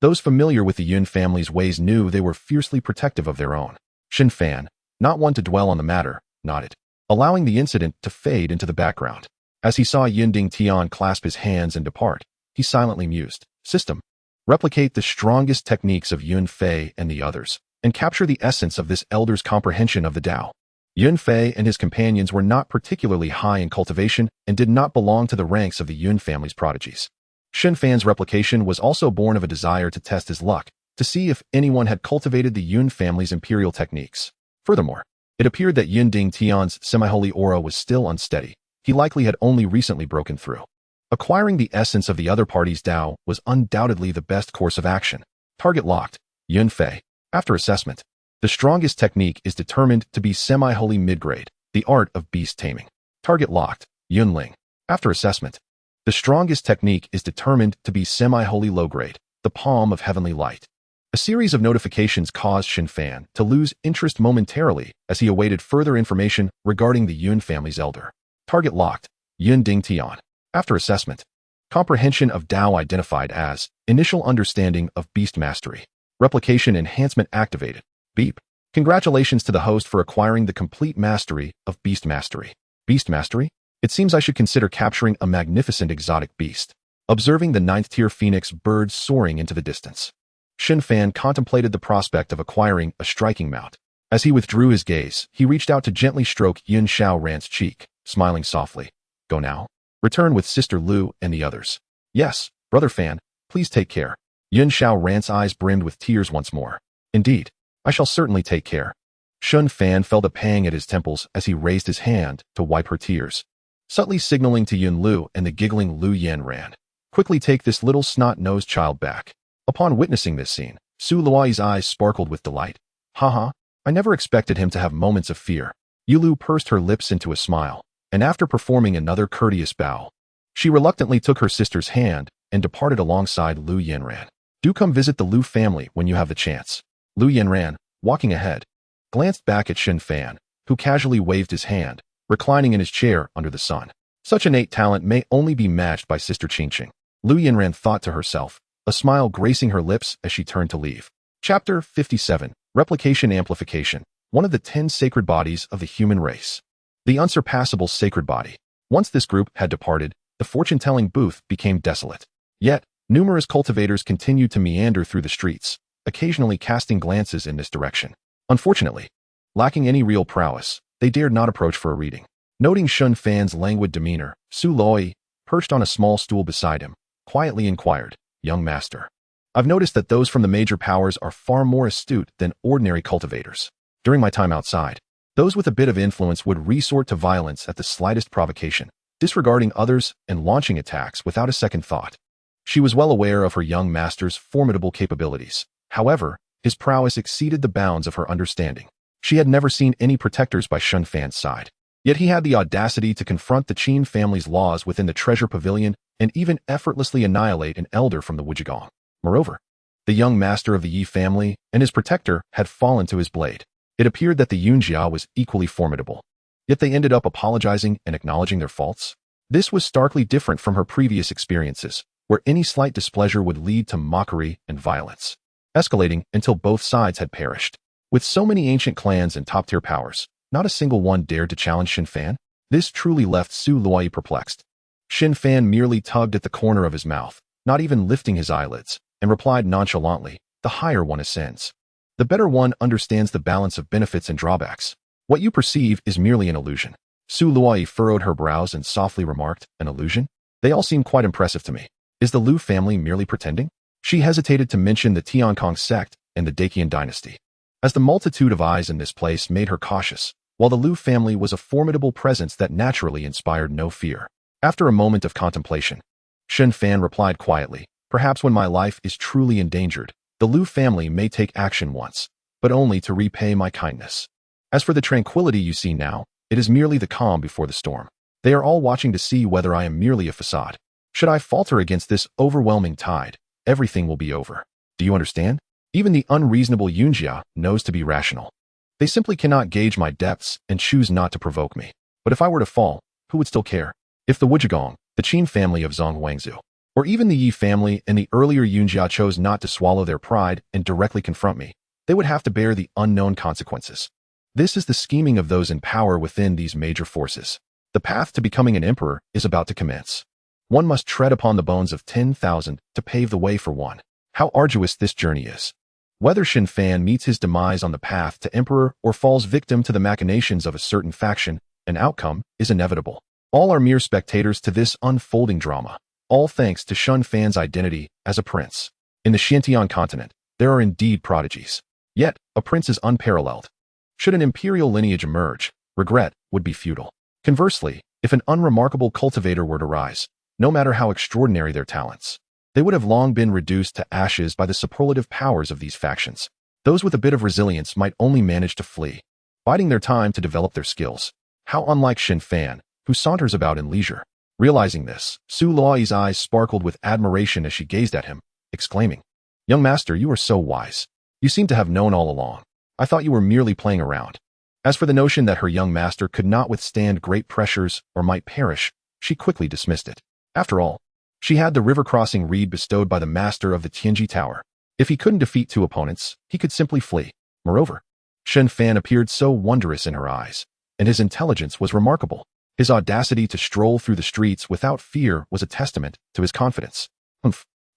Speaker 1: Those familiar with the Yun family's ways knew they were fiercely protective of their own. Shen Fan, not one to dwell on the matter, nodded, allowing the incident to fade into the background. As he saw Yinding Tian clasp his hands and depart, he silently mused. System. Replicate the strongest techniques of Yun Fei and the others, and capture the essence of this elder's comprehension of the Tao. Yun Fei and his companions were not particularly high in cultivation and did not belong to the ranks of the Yun family's prodigies. Shen Fan's replication was also born of a desire to test his luck, to see if anyone had cultivated the Yun family's imperial techniques. Furthermore, it appeared that Yinding Tian's semi-holy aura was still unsteady. He likely had only recently broken through. Acquiring the essence of the other party's Tao was undoubtedly the best course of action. Target locked. Yun Fei. After assessment, the strongest technique is determined to be semi-holy mid-grade, the art of beast taming. Target locked. Yun Ling. After assessment, the strongest technique is determined to be semi-holy low-grade, the palm of heavenly light. A series of notifications caused Shen Fan to lose interest momentarily as he awaited further information regarding the Yun family's elder. Target locked. Yinding Tian. After assessment, comprehension of Tao identified as initial understanding of beast mastery. Replication enhancement activated. Beep. Congratulations to the host for acquiring the complete mastery of beast mastery. Beast mastery? It seems I should consider capturing a magnificent exotic beast. Observing the 9th-tier phoenix bird soaring into the distance, Shen Fan contemplated the prospect of acquiring a striking mount. As he withdrew his gaze, he reached out to gently stroke Xianxiaoran's cheek, smiling softly. Go now. Return with Sister Lu and the others. Yes, Brother Fan, please take care. Xianxiaoran's eyes brimmed with tears once more. Indeed, I shall certainly take care. Shen Fan felt a pang at his temples as he raised his hand to wipe her tears, subtly signaling to Yun Lu and the giggling Lu Yanran. Quickly take this little snot-nosed child back. Upon witnessing this scene, Su Luoyi's eyes sparkled with delight. Haha, I never expected him to have moments of fear. Yulu pursed her lips into a smile, and after performing another courteous bow, she reluctantly took her sister's hand and departed alongside Lu Yanran. Do come visit the Lu family when you have the chance. Lu Yanran, walking ahead, glanced back at Shen Fan, who casually waved his hand, reclining in his chair under the sun. Such innate talent may only be matched by Sister Qingqing. Lu Yanran thought to herself, a smile gracing her lips as she turned to leave. Chapter 57. Replication Amplification. One of the 10 sacred bodies of the human race. The unsurpassable sacred body. Once this group had departed, the fortune-telling booth became desolate. Yet, numerous cultivators continued to meander through the streets, occasionally casting glances in this direction. Unfortunately, lacking any real prowess, they dared not approach for a reading. Noting Shen Fan's languid demeanor, Su Luoyi, perched on a small stool beside him, quietly inquired, Young master, I've noticed that those from the major powers are far more astute than ordinary cultivators. During my time outside, those with a bit of influence would resort to violence at the slightest provocation, disregarding others and launching attacks without a second thought. She was well aware of her young master's formidable capabilities. However, his prowess exceeded the bounds of her understanding. She had never seen any protectors by Shen Fan's side. Yet he had the audacity to confront the Qin family's laws within the treasure pavilion and even effortlessly annihilate an elder from the Wujigong. Moreover, the young master of the Yi family and his protector had fallen to his blade. It appeared that the Yunjia was equally formidable. Yet they ended up apologizing and acknowledging their faults. This was starkly different from her previous experiences, where any slight displeasure would lead to mockery and violence, escalating until both sides had perished. With so many ancient clans and top-tier powers, not a single one dared to challenge Shen Fan. This truly left Su Luoyi perplexed. Shen Fan merely tugged at the corner of his mouth, not even lifting his eyelids, and replied nonchalantly, the higher one ascends. The better one understands the balance of benefits and drawbacks. What you perceive is merely an illusion. Su Luoyi furrowed her brows and softly remarked, an illusion? They all seem quite impressive to me. Is the Lu family merely pretending? She hesitated to mention the Tiankong sect and the Daqian dynasty, as the multitude of eyes in this place made her cautious, while the Lu family was a formidable presence that naturally inspired no fear. After a moment of contemplation, Shen Fan replied quietly, perhaps when my life is truly endangered, the Lu family may take action once, but only to repay my kindness. As for the tranquility you see now, it is merely the calm before the storm. They are all watching to see whether I am merely a facade. Should I falter against this overwhelming tide, everything will be over. Do you understand? Even the unreasonable Yunjia knows to be rational. They simply cannot gauge my depths and choose not to provoke me. But if I were to fall, who would still care? If the Wujigong, the Qin family of Zhong Huangzu, or even the Yi family and the earlier Yunjia chose not to swallow their pride and directly confront me, they would have to bear the unknown consequences. This is the scheming of those in power within these major forces. The path to becoming an emperor is about to commence. One must tread upon the bones of 10,000 to pave the way for one. How arduous this journey is. Whether Shen Fan meets his demise on the path to emperor or falls victim to the machinations of a certain faction, an outcome is inevitable. All are mere spectators to this unfolding drama, all thanks to Shen Fan's identity as a prince. In the Xianxian continent, there are indeed prodigies. Yet, a prince is unparalleled. Should an imperial lineage emerge, regret would be futile. Conversely, if an unremarkable cultivator were to rise, no matter how extraordinary their talents, they would have long been reduced to ashes by the superlative powers of these factions. Those with a bit of resilience might only manage to flee, biding their time to develop their skills. How unlike Shen Fan, who saunters about in leisure. Realizing this, Su Luoyi's eyes sparkled with admiration as she gazed at him, exclaiming, "Young master, you are so wise. You seem to have known all along. I thought you were merely playing around." As for the notion that her young master could not withstand great pressures or might perish, she quickly dismissed it. After all, she had the river-crossing reed bestowed by the master of the Tianji Tower. If he couldn't defeat two opponents, he could simply flee. Moreover, Shen Fan appeared so wondrous in her eyes, and his intelligence was remarkable. His audacity to stroll through the streets without fear was a testament to his confidence.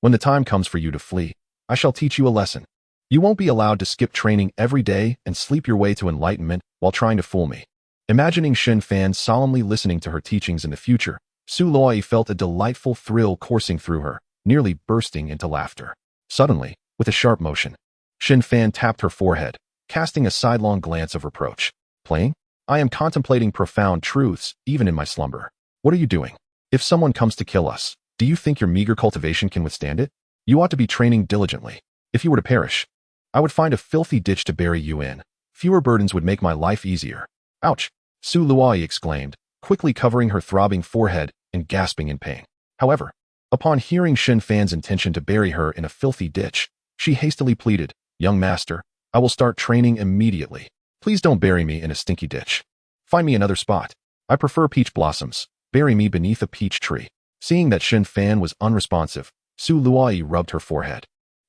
Speaker 1: When the time comes for you to flee, I shall teach you a lesson. You won't be allowed to skip training every day and sleep your way to enlightenment while trying to fool me. Imagining Shen Fan solemnly listening to her teachings in the future, Su Luoyi felt a delightful thrill coursing through her, nearly bursting into laughter. Suddenly, with a sharp motion, Shen Fan tapped her forehead, casting a sidelong glance of reproach. Playing? I am contemplating profound truths, even in my slumber. What are you doing? If someone comes to kill us, do you think your meager cultivation can withstand it? You ought to be training diligently. If you were to perish, I would find a filthy ditch to bury you in. Fewer burdens would make my life easier. Ouch! Su Luoyi exclaimed, quickly covering her throbbing forehead and gasping in pain. However, upon hearing Shen Fan's intention to bury her in a filthy ditch, she hastily pleaded, "Young master, I will start training immediately. Please don't bury me in a stinky ditch. Find me another spot. I prefer peach blossoms. Bury me beneath a peach tree." Seeing that Shen Fan was unresponsive, Su Luoyi rubbed her forehead.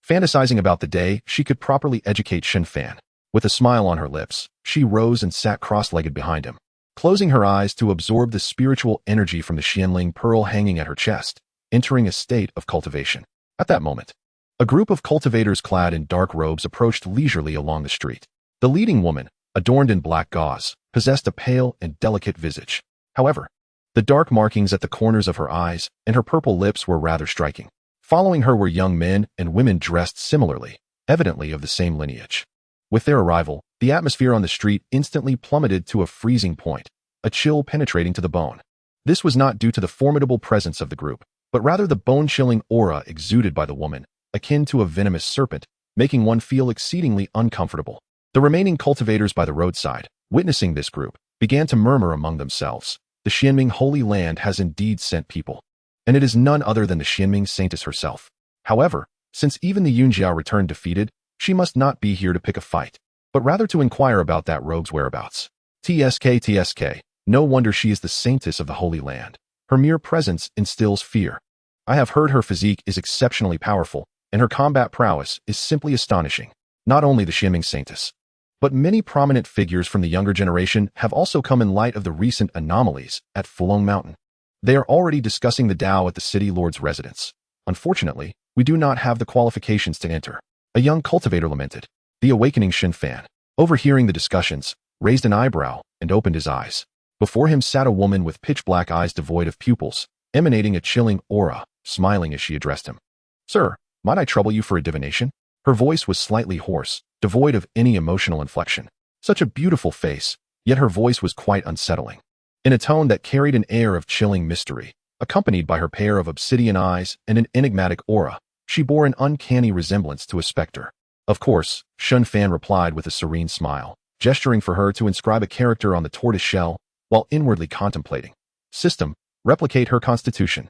Speaker 1: Fantasizing about the day she could properly educate Shen Fan. With a smile on her lips, she rose and sat cross-legged behind him, closing her eyes to absorb the spiritual energy from the Xianling pearl hanging at her chest, entering a state of cultivation. At that moment, a group of cultivators clad in dark robes approached leisurely along the street. The leading woman, adorned in black gauze, possessed a pale and delicate visage. However, the dark markings at the corners of her eyes and her purple lips were rather striking. Following her were young men and women dressed similarly, evidently of the same lineage. With their arrival, the atmosphere on the street instantly plummeted to a freezing point, a chill penetrating to the bone. This was not due to the formidable presence of the group, but rather the bone-chilling aura exuded by the woman, akin to a venomous serpent, making one feel exceedingly uncomfortable. The remaining cultivators by the roadside, witnessing this group, began to murmur among themselves. The Xianming Holy Land has indeed sent people, and it is none other than the Xianming Saintess herself. However, since even the Yunjia returned defeated, she must not be here to pick a fight, but rather to inquire about that rogue's whereabouts. TSK, no wonder she is the Saintess of the Holy Land. Her mere presence instills fear. I have heard her physique is exceptionally powerful, and her combat prowess is simply astonishing. Not only the Xianming Saintess, but many prominent figures from the younger generation have also come in light of the recent anomalies at Fulong Mountain. They are already discussing the Tao at the city lord's residence. Unfortunately, we do not have the qualifications to enter. A young cultivator lamented. The awakening Shen Fan, overhearing the discussions, raised an eyebrow and opened his eyes. Before him sat a woman with pitch-black eyes devoid of pupils, emanating a chilling aura, smiling as she addressed him. "Sir, might I trouble you for a divination?" Her voice was slightly hoarse, devoid of any emotional inflection. Such a beautiful face, yet her voice was quite unsettling. In a tone that carried an air of chilling mystery, accompanied by her pair of obsidian eyes and an enigmatic aura, she bore an uncanny resemblance to a specter. Of course, Shen Fan replied with a serene smile, gesturing for her to inscribe a character on the tortoise shell, while inwardly contemplating. System, replicate her constitution.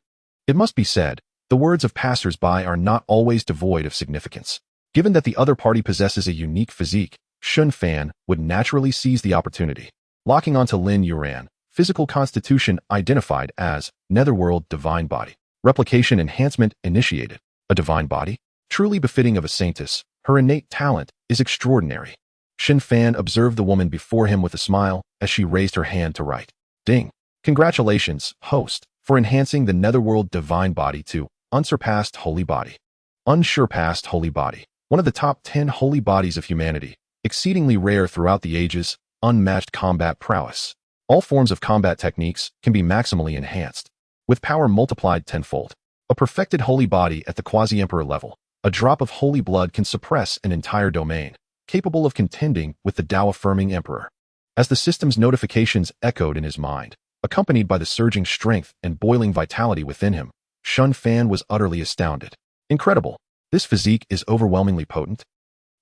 Speaker 1: It must be said, the words of passers-by are not always devoid of significance. Given that the other party possesses a unique physique, Shen Fan would naturally seize the opportunity. Locking onto Lin Yuran, physical constitution identified as Netherworld Divine Body. Replication enhancement initiated. A divine body? Truly befitting of a saintess, her innate talent is extraordinary. Shen Fan observed the woman before him with a smile as she raised her hand to write. Ding. Congratulations, host, for enhancing the netherworld divine body to unsurpassed holy body. Unsurpassed holy body. One of the top 10 holy bodies of humanity, exceedingly rare throughout the ages, unmatched combat prowess. All forms of combat techniques can be maximally enhanced, with power multiplied tenfold. A perfected holy body at the quasi-emperor level. A drop of holy blood can suppress an entire domain, capable of contending with the Tao-affirming emperor. As the system's notifications echoed in his mind, accompanied by the surging strength and boiling vitality within him, Shen Fan was utterly astounded. Incredible. This physique is overwhelmingly potent.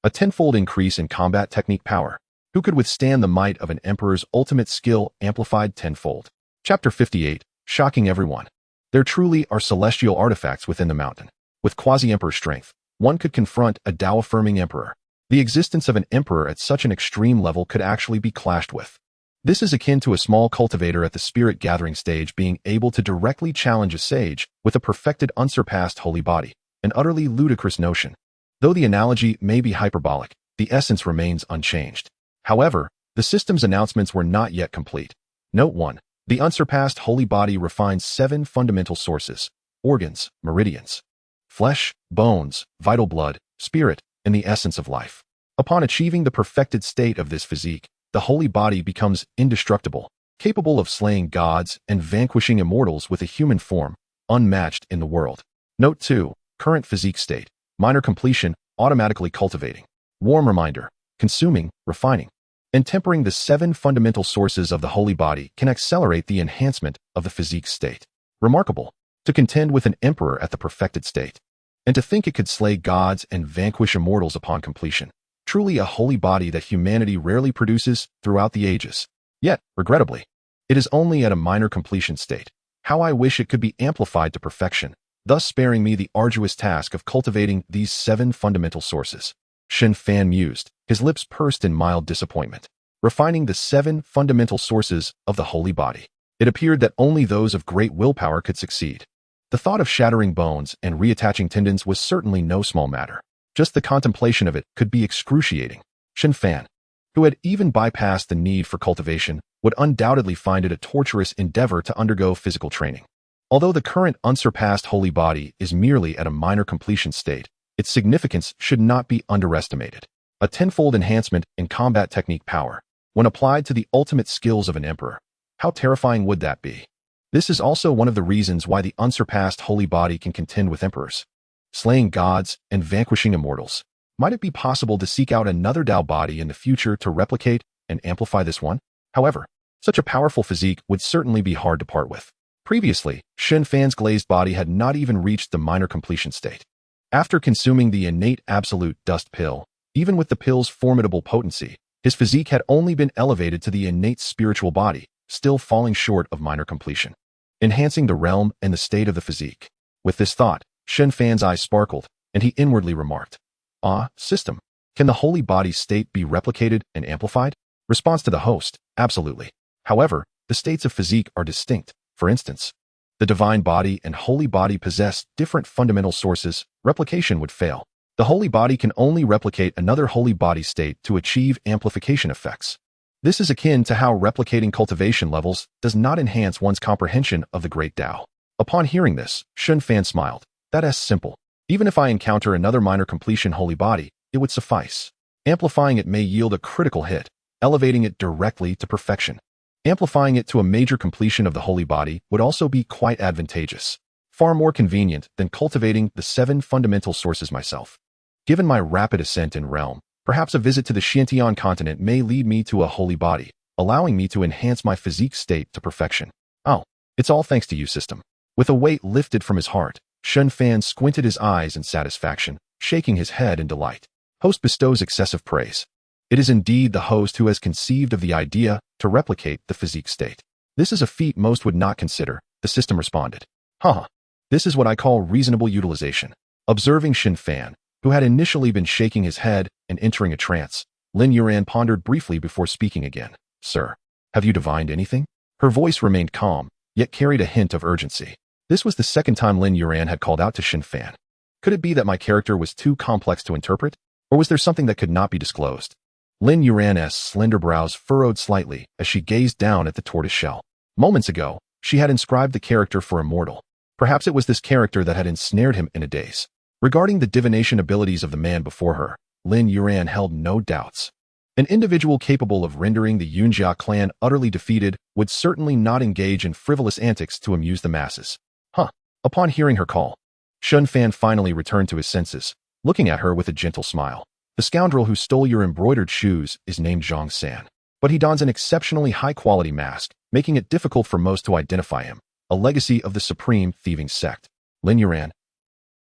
Speaker 1: A tenfold increase in combat technique power. Who could withstand the might of an emperor's ultimate skill amplified tenfold? Chapter 58, shocking everyone. There truly are celestial artifacts within the mountain. With quasi-emperor strength, one could confront a Tao-affirming emperor. The existence of an emperor at such an extreme level could actually be clashed with. This is akin to a small cultivator at the spirit gathering stage being able to directly challenge a sage with a perfected unsurpassed holy body, an utterly ludicrous notion. Though the analogy may be hyperbolic, the essence remains unchanged. However, the system's announcements were not yet complete. Note 1. The unsurpassed holy body refines 7 fundamental sources: organs, meridians, flesh, bones, vital blood, spirit, and the essence of life. Upon achieving the perfected state of this physique, the holy body becomes indestructible, capable of slaying gods and vanquishing immortals with a human form, unmatched in the world. Note 2. Current physique state. Minor completion, automatically cultivating. Warm reminder. Consuming, refining, and tempering the 7 fundamental sources of the holy body can accelerate the enhancement of the physique state. Remarkable. To contend with an emperor at the perfected state. And to think it could slay gods and vanquish immortals upon completion. Truly a holy body that humanity rarely produces throughout the ages. Yet, regrettably, it is only at a minor completion state. How I wish it could be amplified to perfection, thus sparing me the arduous task of cultivating these 7 fundamental sources. Shen Fan mused, his lips pursed in mild disappointment. Refining the 7 fundamental sources of the holy body. It appeared that only those of great willpower could succeed. The thought of shattering bones and reattaching tendons was certainly no small matter. Just the contemplation of it could be excruciating. Shen Fan, who had even bypassed the need for cultivation, would undoubtedly find it a torturous endeavor to undergo physical training. Although the current unsurpassed holy body is merely at a minor completion state, its significance should not be underestimated. A tenfold enhancement in combat technique power, when applied to the ultimate skills of an emperor. How terrifying would that be? This is also one of the reasons why the unsurpassed holy body can contend with emperors, slaying gods and vanquishing immortals. Might it be possible to seek out another Tao body in the future to replicate and amplify this one? However, such a powerful physique would certainly be hard to part with. Previously, Shen Fan's glazed body had not even reached the minor completion state. After consuming the innate absolute dust pill, even with the pill's formidable potency, his physique had only been elevated to the innate spiritual body, still falling short of minor completion, enhancing the realm and the state of the physique. With this thought, Shen Fan's eyes sparkled, and he inwardly remarked, "Ah, system, can the holy body's state be replicated and amplified?" Response to the host, absolutely. However, the states of physique are distinct. For instance, the divine body and holy body possess different fundamental sources. Replication would fail. The holy body can only replicate another holy body state to achieve amplification effects. This is akin to how replicating cultivation levels does not enhance one's comprehension of the great Tao. Upon hearing this, Shen Fan smiled. That's simple. Even if I encounter another minor completion holy body, it would suffice. Amplifying it may yield a critical hit, elevating it directly to perfection. Amplifying it to a major completion of the holy body would also be quite advantageous, far more convenient than cultivating the 7 fundamental sources myself. Given my rapid ascent in realm, perhaps a visit to the Xianxian continent may lead me to a holy body, allowing me to enhance my physique state to perfection. Oh, it's all thanks to you, system. With a weight lifted from his heart, Shen Fan squinted his eyes in satisfaction, shaking his head in delight. Host bestows excessive praise. It is indeed the host who has conceived of the idea to replicate the physique state. This is a feat most would not consider, the system responded. This is what I call reasonable utilization. Observing Shen Fan, who had initially been shaking his head and entering a trance, Lin Yuran pondered briefly before speaking again. Sir, have you divined anything? Her voice remained calm, yet carried a hint of urgency. This was the second time Lin Yuran had called out to Shen Fan. Could it be that my character was too complex to interpret? Or was there something that could not be disclosed? Lin Yuran's slender brows furrowed slightly as she gazed down at the tortoise shell. Moments ago, she had inscribed the character for immortal. Perhaps it was this character that had ensnared him in a daze. Regarding the divination abilities of the man before her, Lin Yuran held no doubts. An individual capable of rendering the Yunjia clan utterly defeated would certainly not engage in frivolous antics to amuse the masses. Upon hearing her call, Shen Fan finally returned to his senses, looking at her with a gentle smile. The scoundrel who stole your embroidered shoes is named Zhang San, but he dons an exceptionally high-quality mask, making it difficult for most to identify him, a legacy of the supreme thieving sect. Lin Yuran.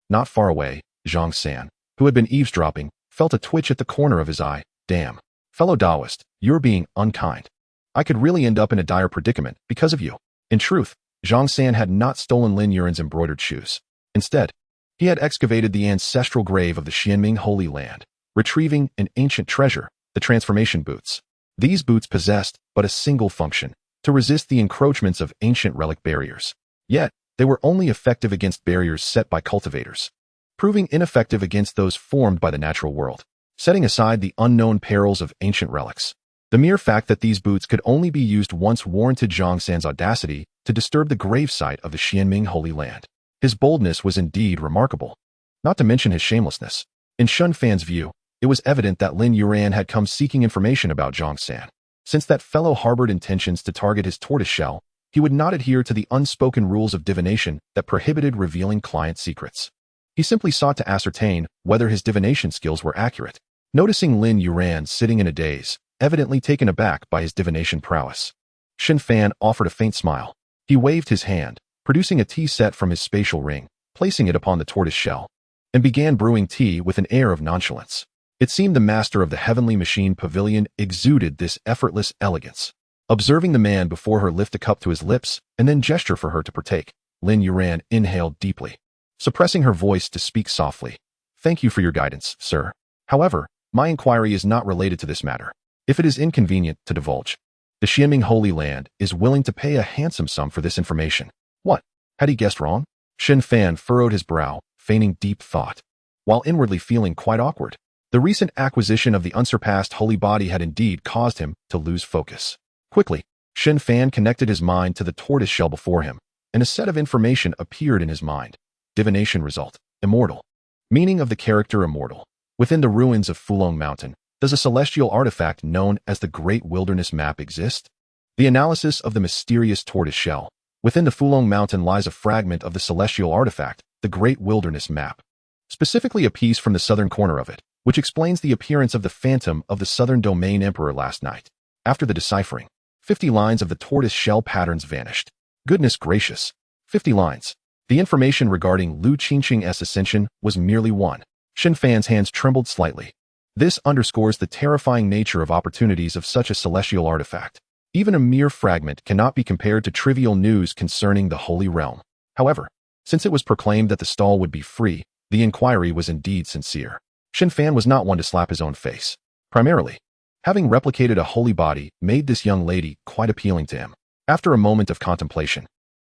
Speaker 1: Not far away, Zhang San, who had been eavesdropping, felt a twitch at the corner of his eye. Damn. Fellow Taoist, you're being unkind. I could really end up in a dire predicament because of you. In truth, Zhang San had not stolen Lin Yuran's embroidered shoes. Instead, he had excavated the ancestral grave of the Xianming Holy Land, retrieving an ancient treasure, the transformation boots. These boots possessed but a single function, to resist the encroachments of ancient relic barriers. Yet, they were only effective against barriers set by cultivators, proving ineffective against those formed by the natural world. Setting aside the unknown perils of ancient relics, the mere fact that these boots could only be used once warranted Zhang San's audacity to disturb the gravesite of the Xianming Holy Land. His boldness was indeed remarkable, not to mention his shamelessness. In Shen Fan's view, it was evident that Lin Yuran had come seeking information about Zhang San. Since that fellow harbored intentions to target his tortoiseshell, he would not adhere to the unspoken rules of divination that prohibited revealing client secrets. He simply sought to ascertain whether his divination skills were accurate. Noticing Lin Yuran sitting in a daze, evidently taken aback by his divination prowess, Shen Fan offered a faint smile. He waved his hand, producing a tea set from his spatial ring, placing it upon the tortoise shell, and began brewing tea with an air of nonchalance. It seemed the master of the heavenly machine pavilion exuded this effortless elegance. Observing the man before her lift a cup to his lips and then gesture for her to partake, Lin Yuran inhaled deeply, suppressing her voice to speak softly. Thank you for your guidance, sir. However, my inquiry is not related to this matter. If it is inconvenient to divulge, the Xianming Holy Land is willing to pay a handsome sum for this information. What? Had he guessed wrong? Shen Fan furrowed his brow, feigning deep thought, while inwardly feeling quite awkward. The recent acquisition of the unsurpassed holy body had indeed caused him to lose focus. Quickly, Shen Fan connected his mind to the tortoise shell before him, and a set of information appeared in his mind. Divination result: immortal. Meaning of the character immortal. Within the ruins of Fulong Mountain, does a celestial artifact known as the Great Wilderness Map exist? The analysis of the mysterious tortoise shell. Within the Fulong Mountain lies a fragment of the celestial artifact, the Great Wilderness Map. Specifically a piece from the southern corner of it, which explains the appearance of the phantom of the Southern Domain Emperor last night. After the deciphering, 50 lines of the tortoise shell patterns vanished. Goodness gracious. 50 lines. The information regarding Lu Qingqing's ascension was merely one. Shen Fan's hands trembled slightly. This underscores the terrifying nature of opportunities of such a celestial artifact. Even a mere fragment cannot be compared to trivial news concerning the Holy Realm. However, since it was proclaimed that the stall would be free, the inquiry was indeed sincere. Shen Fan was not one to slap his own face. Primarily, having replicated a holy body made this young lady quite appealing to him. After a moment of contemplation,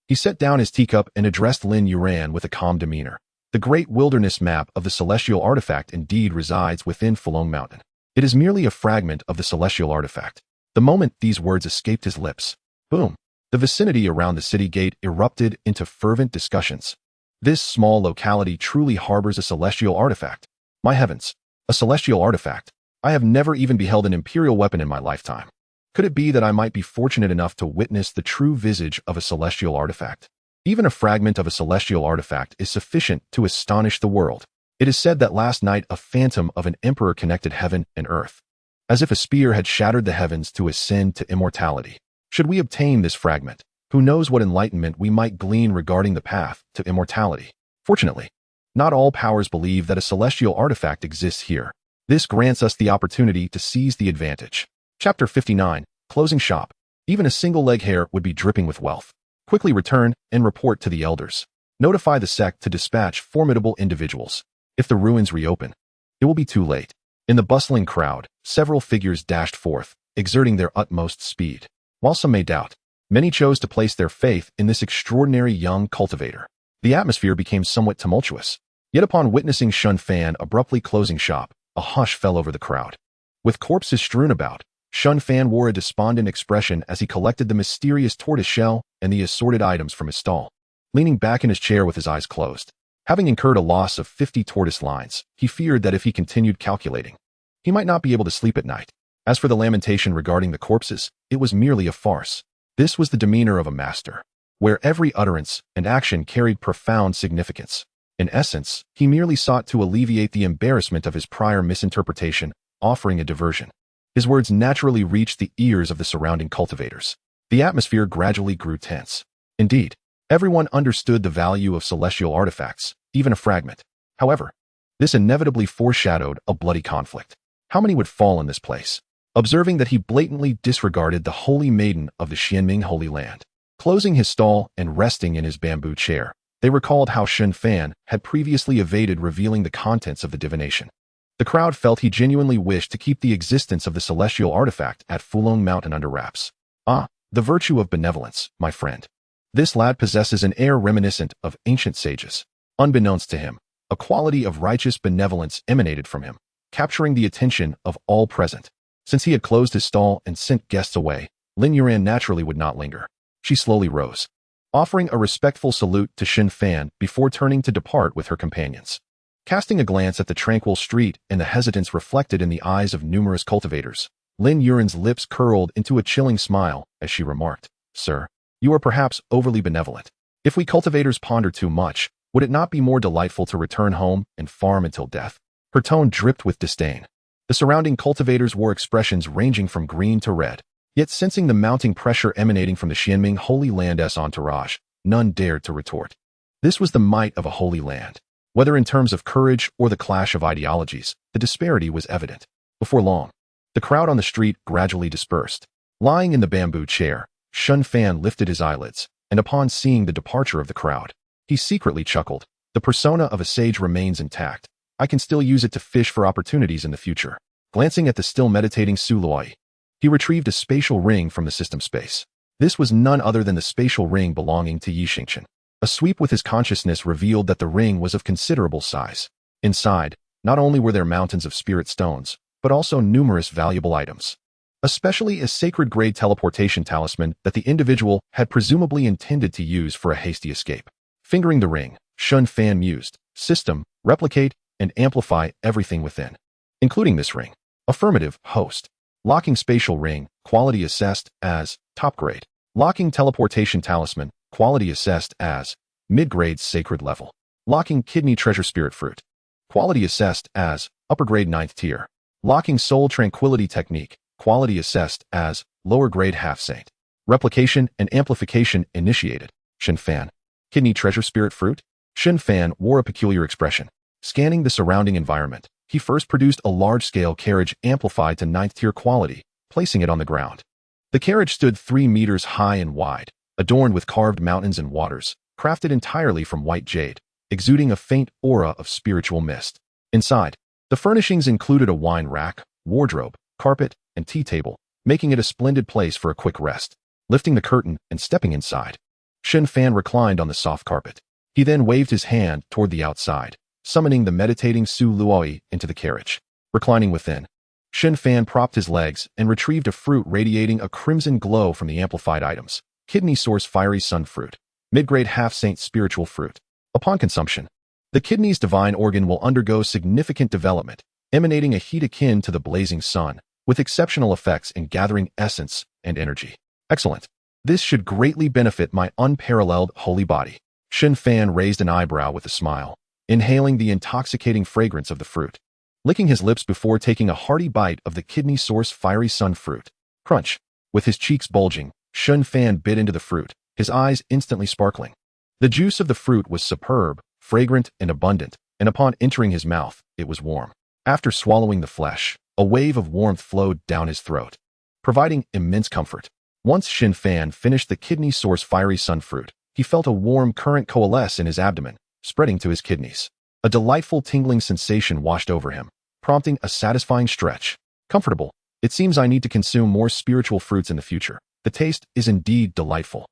Speaker 1: he set down his teacup and addressed Lin Yuran with a calm demeanor. The Great Wilderness Map of the celestial artifact indeed resides within Fulong Mountain. It is merely a fragment of the celestial artifact. The moment these words escaped his lips, boom, the vicinity around the city gate erupted into fervent discussions. This small locality truly harbors a celestial artifact. My heavens, a celestial artifact. I have never even beheld an imperial weapon in my lifetime. Could it be that I might be fortunate enough to witness the true visage of a celestial artifact? Even a fragment of a celestial artifact is sufficient to astonish the world. It is said that last night a phantom of an emperor connected heaven and earth, as if a spear had shattered the heavens to ascend to immortality. Should we obtain this fragment, who knows what enlightenment we might glean regarding the path to immortality? Fortunately, not all powers believe that a celestial artifact exists here. This grants us the opportunity to seize the advantage. Chapter 59, Closing Shop. Even a single leg hair would be dripping with wealth. Quickly return and report to the elders. Notify the sect to dispatch formidable individuals. If the ruins reopen, it will be too late. In the bustling crowd, several figures dashed forth, exerting their utmost speed. While some may doubt, many chose to place their faith in this extraordinary young cultivator. The atmosphere became somewhat tumultuous. Yet upon witnessing Shen Fan abruptly closing shop, a hush fell over the crowd. With corpses strewn about, Shen Fan wore a despondent expression as he collected the mysterious tortoise shell and the assorted items from his stall. Leaning back in his chair with his eyes closed, having incurred a loss of 50 tortoise lines, he feared that if he continued calculating, he might not be able to sleep at night. As for the lamentation regarding the corpses, it was merely a farce. This was the demeanor of a master, where every utterance and action carried profound significance. In essence, he merely sought to alleviate the embarrassment of his prior misinterpretation, offering a diversion. His words naturally reached the ears of the surrounding cultivators. The atmosphere gradually grew tense. Indeed, everyone understood the value of celestial artifacts, even a fragment. However, this inevitably foreshadowed a bloody conflict. How many would fall in this place? Observing that he blatantly disregarded the holy maiden of the Xianming Holy Land. Closing his stall and resting in his bamboo chair, they recalled how Shen Fan had previously evaded revealing the contents of the divination. The crowd felt he genuinely wished to keep the existence of the celestial artifact at Fulong Mountain under wraps. Ah, the virtue of benevolence, my friend. This lad possesses an air reminiscent of ancient sages. Unbeknownst to him, a quality of righteous benevolence emanated from him, capturing the attention of all present. Since he had closed his stall and sent guests away, Lin Yuran naturally would not linger. She slowly rose, offering a respectful salute to Shen Fan before turning to depart with her companions. Casting a glance at the tranquil street and the hesitance reflected in the eyes of numerous cultivators, Lin Yuran's lips curled into a chilling smile as she remarked, "Sir, you are perhaps overly benevolent. If we cultivators ponder too much, would it not be more delightful to return home and farm until death?" Her tone dripped with disdain. The surrounding cultivators wore expressions ranging from green to red, yet sensing the mounting pressure emanating from the Xianming Holy Land's entourage, none dared to retort. This was the might of a holy land. Whether in terms of courage or the clash of ideologies, the disparity was evident. Before long, the crowd on the street gradually dispersed. Lying in the bamboo chair, Shen Fan lifted his eyelids, and upon seeing the departure of the crowd, he secretly chuckled. The persona of a sage remains intact. I can still use it to fish for opportunities in the future. Glancing at the still meditating Su Luoi, he retrieved a spatial ring from the system space. This was none other than the spatial ring belonging to Yi Xingchen. A sweep with his consciousness revealed that the ring was of considerable size. Inside, not only were there mountains of spirit stones, but also numerous valuable items, especially a sacred-grade teleportation talisman that the individual had presumably intended to use for a hasty escape. Fingering the ring, Shen Fan mused, "System, replicate, and amplify everything within, including this ring." Affirmative, host. Locking spatial ring, quality assessed as top grade. Locking teleportation talisman, quality assessed as mid-grade sacred level. Locking kidney treasure spirit fruit, quality assessed as upper grade 9th tier. Locking soul tranquility technique, quality assessed as lower grade half saint. Replication and amplification initiated. Shen Fan. Kidney treasure spirit fruit? Shen Fan wore a peculiar expression. Scanning the surrounding environment, he first produced a large-scale carriage amplified to 9th tier quality, placing it on the ground. The carriage stood 3 meters high and wide, adorned with carved mountains and waters, crafted entirely from white jade, exuding a faint aura of spiritual mist. Inside, the furnishings included a wine rack, wardrobe, carpet, and tea table, making it a splendid place for a quick rest. Lifting the curtain and stepping inside, Shen Fan reclined on the soft carpet. He then waved his hand toward the outside, summoning the meditating Su Luoi into the carriage. Reclining within, Shen Fan propped his legs and retrieved a fruit radiating a crimson glow from the amplified items. Kidney source fiery sun fruit, mid-grade half-saint spiritual fruit. Upon consumption, the kidney's divine organ will undergo significant development, emanating a heat akin to the blazing sun, with exceptional effects in gathering essence and energy. Excellent. This should greatly benefit my unparalleled holy body. Shen Fan raised an eyebrow with a smile, inhaling the intoxicating fragrance of the fruit. Licking his lips before taking a hearty bite of the kidney source fiery sun fruit. Crunch. With his cheeks bulging, Shen Fan bit into the fruit, his eyes instantly sparkling. The juice of the fruit was superb, fragrant, and abundant, and upon entering his mouth, it was warm. After swallowing the flesh, a wave of warmth flowed down his throat, providing immense comfort. Once Shen Fan finished the kidney source fiery sun fruit, he felt a warm current coalesce in his abdomen, spreading to his kidneys. A delightful tingling sensation washed over him, prompting a satisfying stretch. Comfortable. It seems I need to consume more spiritual fruits in the future. The taste is indeed delightful.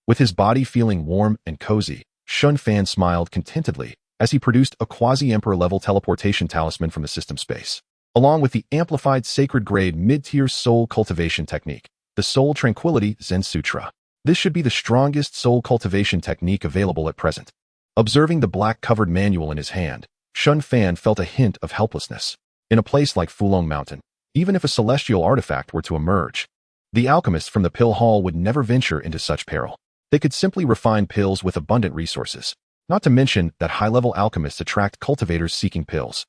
Speaker 1: With his body feeling warm and cozy, Shen Fan smiled contentedly as he produced a quasi-emperor level teleportation talisman from the system space. along with the amplified sacred-grade mid-tier soul cultivation technique, the Soul Tranquility Zen Sutra. This should be the strongest soul cultivation technique available at present. Observing the black-covered manual in his hand, Shen Fan felt a hint of helplessness. In a place like Fulong Mountain, even if a celestial artifact were to emerge, the alchemists from the pill hall would never venture into such peril. They could simply refine pills with abundant resources. Not to mention that high-level alchemists attract cultivators seeking pills,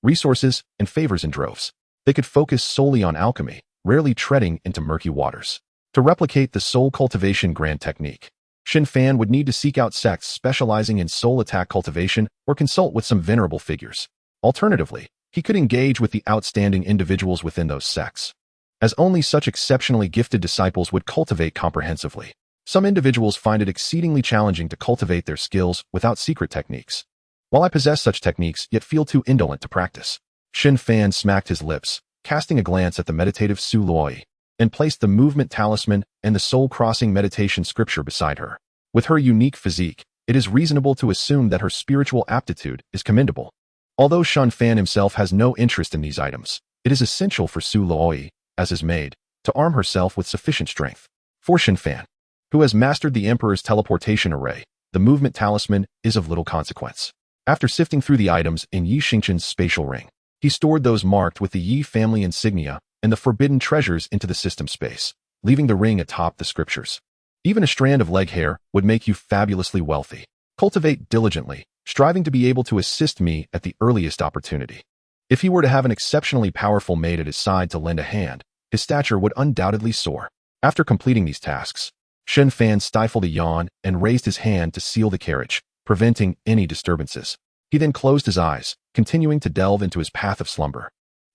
Speaker 1: resources, and favors in droves. They could focus solely on alchemy, rarely treading into murky waters. To replicate the soul cultivation grand technique, Shen Fan would need to seek out sects specializing in soul attack cultivation or consult with some venerable figures. Alternatively, he could engage with the outstanding individuals within those sects, as only such exceptionally gifted disciples would cultivate comprehensively. Some individuals find it exceedingly challenging to cultivate their skills without secret techniques. While I possess such techniques yet feel too indolent to practice. Shen Fan smacked his lips, casting a glance at the meditative Su Luoyi, and placed the movement talisman and the soul-crossing meditation scripture beside her. With her unique physique, it is reasonable to assume that her spiritual aptitude is commendable. Although Shen Fan himself has no interest in these items, it is essential for Su Luoyi, as his maid, to arm herself with sufficient strength. For Shen Fan, who has mastered the Emperor's teleportation array, the movement talisman is of little consequence. After sifting through the items in Yi Xingqian's spatial ring, he stored those marked with the Yi family insignia and the forbidden treasures into the system space, leaving the ring atop the scriptures. Even a strand of leg hair would make you fabulously wealthy. Cultivate diligently, striving to be able to assist me at the earliest opportunity. If he were to have an exceptionally powerful maid at his side to lend a hand, his stature would undoubtedly soar. After completing these tasks, Shen Fan stifled a yawn and raised his hand to seal the carriage, preventing any disturbances. He then closed his eyes, continuing to delve into his path of slumber.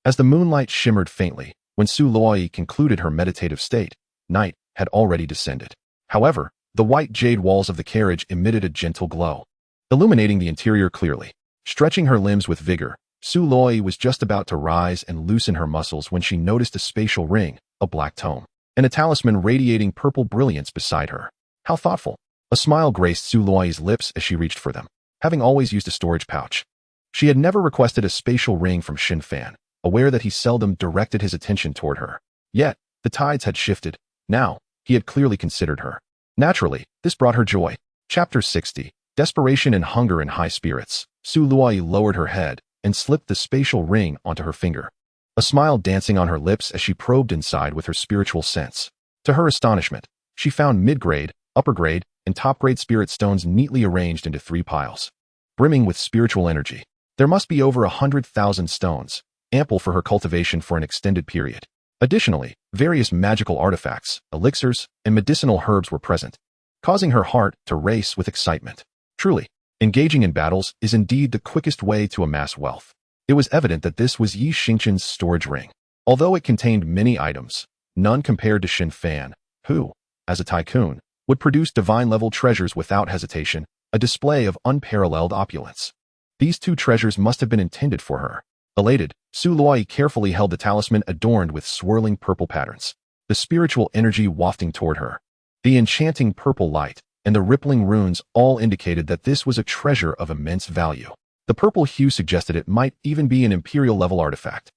Speaker 1: As the moonlight shimmered faintly, when Su Luoyi concluded her meditative state, night had already descended. However, the white jade walls of the carriage emitted a gentle glow, illuminating the interior clearly. Stretching her limbs with vigor, Su Luoyi was just about to rise and loosen her muscles when she noticed a spatial ring, a black tome, and a talisman radiating purple brilliance beside her. How thoughtful! A smile graced Su Luoyi's lips as she reached for them, having always used a storage pouch. She had never requested a spatial ring from Shen Fan, aware that he seldom directed his attention toward her. Yet, the tides had shifted. Now, he had clearly considered her. Naturally, this brought her joy. Chapter 60. Desperation and Hunger in High Spirits. Su Luoyi lowered her head and slipped the spatial ring onto her finger, a smile dancing on her lips as she probed inside with her spiritual sense. To her astonishment, she found mid-grade, upper-grade, and top-grade spirit stones neatly arranged into 3 piles, brimming with spiritual energy. There must be over 100,000 stones, ample for her cultivation for an extended period. Additionally, various magical artifacts, elixirs, and medicinal herbs were present, causing her heart to race with excitement. Truly, engaging in battles is indeed the quickest way to amass wealth. It was evident that this was Yi Xingqian's storage ring. Although it contained many items, none compared to Shen Fan, who, as a tycoon, would produce divine-level treasures without hesitation, a display of unparalleled opulence. These 2 treasures must have been intended for her. Elated, Su Luoyi carefully held the talisman adorned with swirling purple patterns, the spiritual energy wafting toward her. The enchanting purple light and the rippling runes all indicated that this was a treasure of immense value. The purple hue suggested it might even be an imperial-level artifact.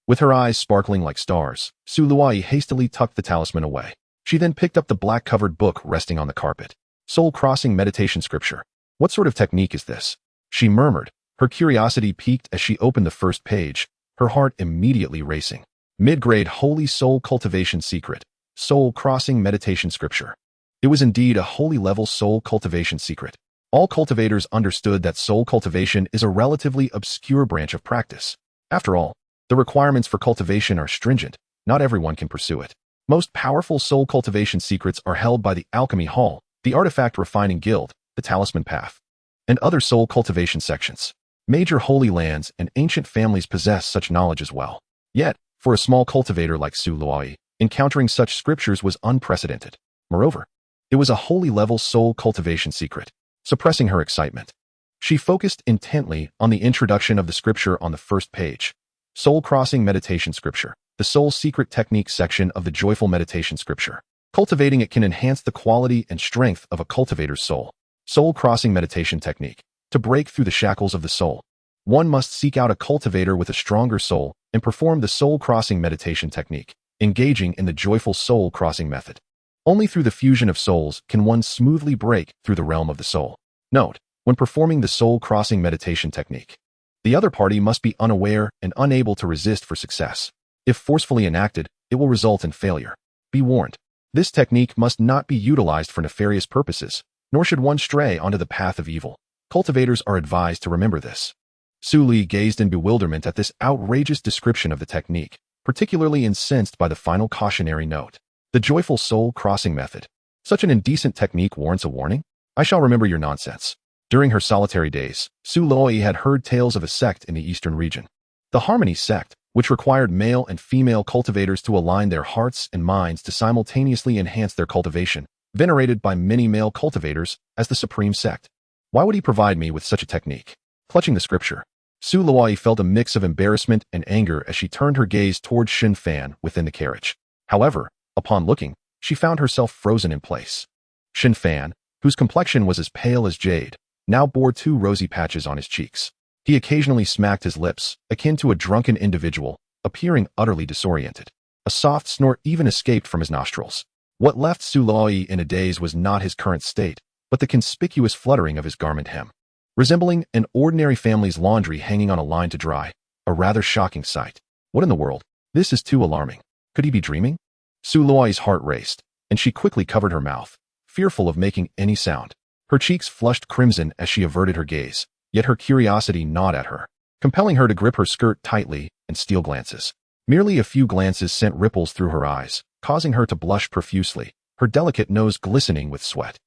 Speaker 1: With her eyes sparkling like stars, Su Luoyi hastily tucked the talisman away. She then picked up the black-covered book resting on the carpet. Soul-crossing meditation scripture. What sort of technique is this? She murmured, her curiosity piqued as she opened the first page, her heart immediately racing. Mid-grade Holy Soul Cultivation Secret. Soul-crossing meditation scripture. It was indeed a holy-level soul cultivation secret. All cultivators understood that soul cultivation is a relatively obscure branch of practice. After all, the requirements for cultivation are stringent. Not everyone can pursue it. Most powerful soul cultivation secrets are held by the Alchemy Hall, the Artifact Refining Guild, the Talisman Path, and other soul cultivation sections. Major holy lands and ancient families possess such knowledge as well. Yet, for a small cultivator like Su Luoyi, encountering such scriptures was unprecedented. Moreover, it was a holy-level soul cultivation secret. Suppressing her excitement, she focused intently on the introduction of the scripture on the first page. Soul-crossing meditation scripture, the soul secret technique section of the joyful meditation scripture. Cultivating it can enhance the quality and strength of a cultivator's soul. Soul-crossing meditation technique. To break through the shackles of the soul. one must seek out a cultivator with a stronger soul and perform the soul-crossing meditation technique, engaging in the joyful soul-crossing method. Only through the fusion of souls can one smoothly break through the realm of the soul. Note: when performing the soul-crossing meditation technique, the other party must be unaware and unable to resist for success. If forcefully enacted, it will result in failure. Be warned. This technique must not be utilized for nefarious purposes, nor should one stray onto the path of evil. Cultivators are advised to remember this. Su Li gazed in bewilderment at this outrageous description of the technique, particularly incensed by the final cautionary note. The joyful soul-crossing method. Such an indecent technique warrants a warning? I shall remember your nonsense. During her solitary days, Su Luoyi had heard tales of a sect in the eastern region. The Harmony sect, which required male and female cultivators to align their hearts and minds to simultaneously enhance their cultivation, venerated by many male cultivators as the supreme sect. Why would he provide me with such a technique? Clutching the scripture, Su Luoyi felt a mix of embarrassment and anger as she turned her gaze toward Shen Fan within the carriage. However, upon looking, she found herself frozen in place. Shen Fan, whose complexion was as pale as jade, now bore 2 rosy patches on his cheeks. He occasionally smacked his lips, akin to a drunken individual, appearing utterly disoriented. A soft snort even escaped from his nostrils. What left Su Luoyi in a daze was not his current state, but the conspicuous fluttering of his garment hem. Resembling an ordinary family's laundry hanging on a line to dry, a rather shocking sight. What in the world? This is too alarming. Could he be dreaming? Su Luoyi's heart raced, and she quickly covered her mouth, fearful of making any sound. Her cheeks flushed crimson as she averted her gaze, yet her curiosity gnawed at her, compelling her to grip her skirt tightly and steal glances. Merely a few glances sent ripples through her eyes, causing her to blush profusely, her delicate nose glistening with sweat.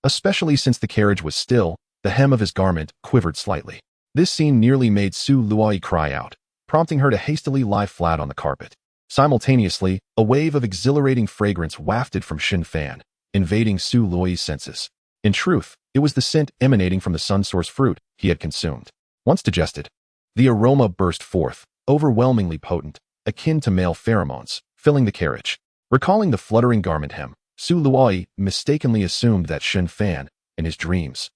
Speaker 1: Especially since the carriage was still, the hem of his garment quivered slightly. This scene nearly made Su Luoyi cry out, prompting her to hastily lie flat on the carpet. Simultaneously, a wave of exhilarating fragrance wafted from Shen Fan, invading Su Luoyi's senses. In truth, it was the scent emanating from the sun source fruit he had consumed. Once digested, the aroma burst forth, overwhelmingly potent, akin to male pheromones, filling the carriage. Recalling the fluttering garment hem, Su Luoyi mistakenly assumed that Shen Fan, in his dreams,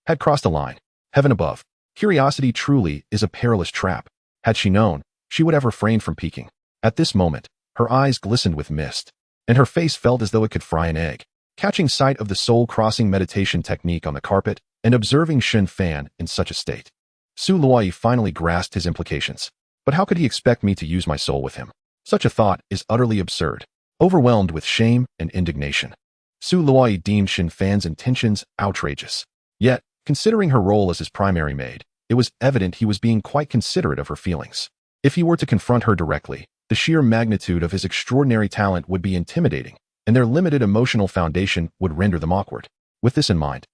Speaker 1: had crossed a line. Heaven above. Curiosity truly is a perilous trap. Had she known, she would have refrained from peeking. At this moment, her eyes glistened with mist, and her face felt as though it could fry an egg. Catching sight of the soul-crossing meditation technique on the carpet and observing Shen Fan in such a state, Su Luoyi finally grasped his implications. But how could he expect me to use my soul with him? Such a thought is utterly absurd. Overwhelmed with shame and indignation, Su Luoyi deemed Shen Fan's intentions outrageous. Yet, considering her role as his primary maid, it was evident he was being quite considerate of her feelings. If he were to confront her directly, the sheer magnitude of his extraordinary talent would be intimidating, and their limited emotional foundation would render them awkward. With this in mind,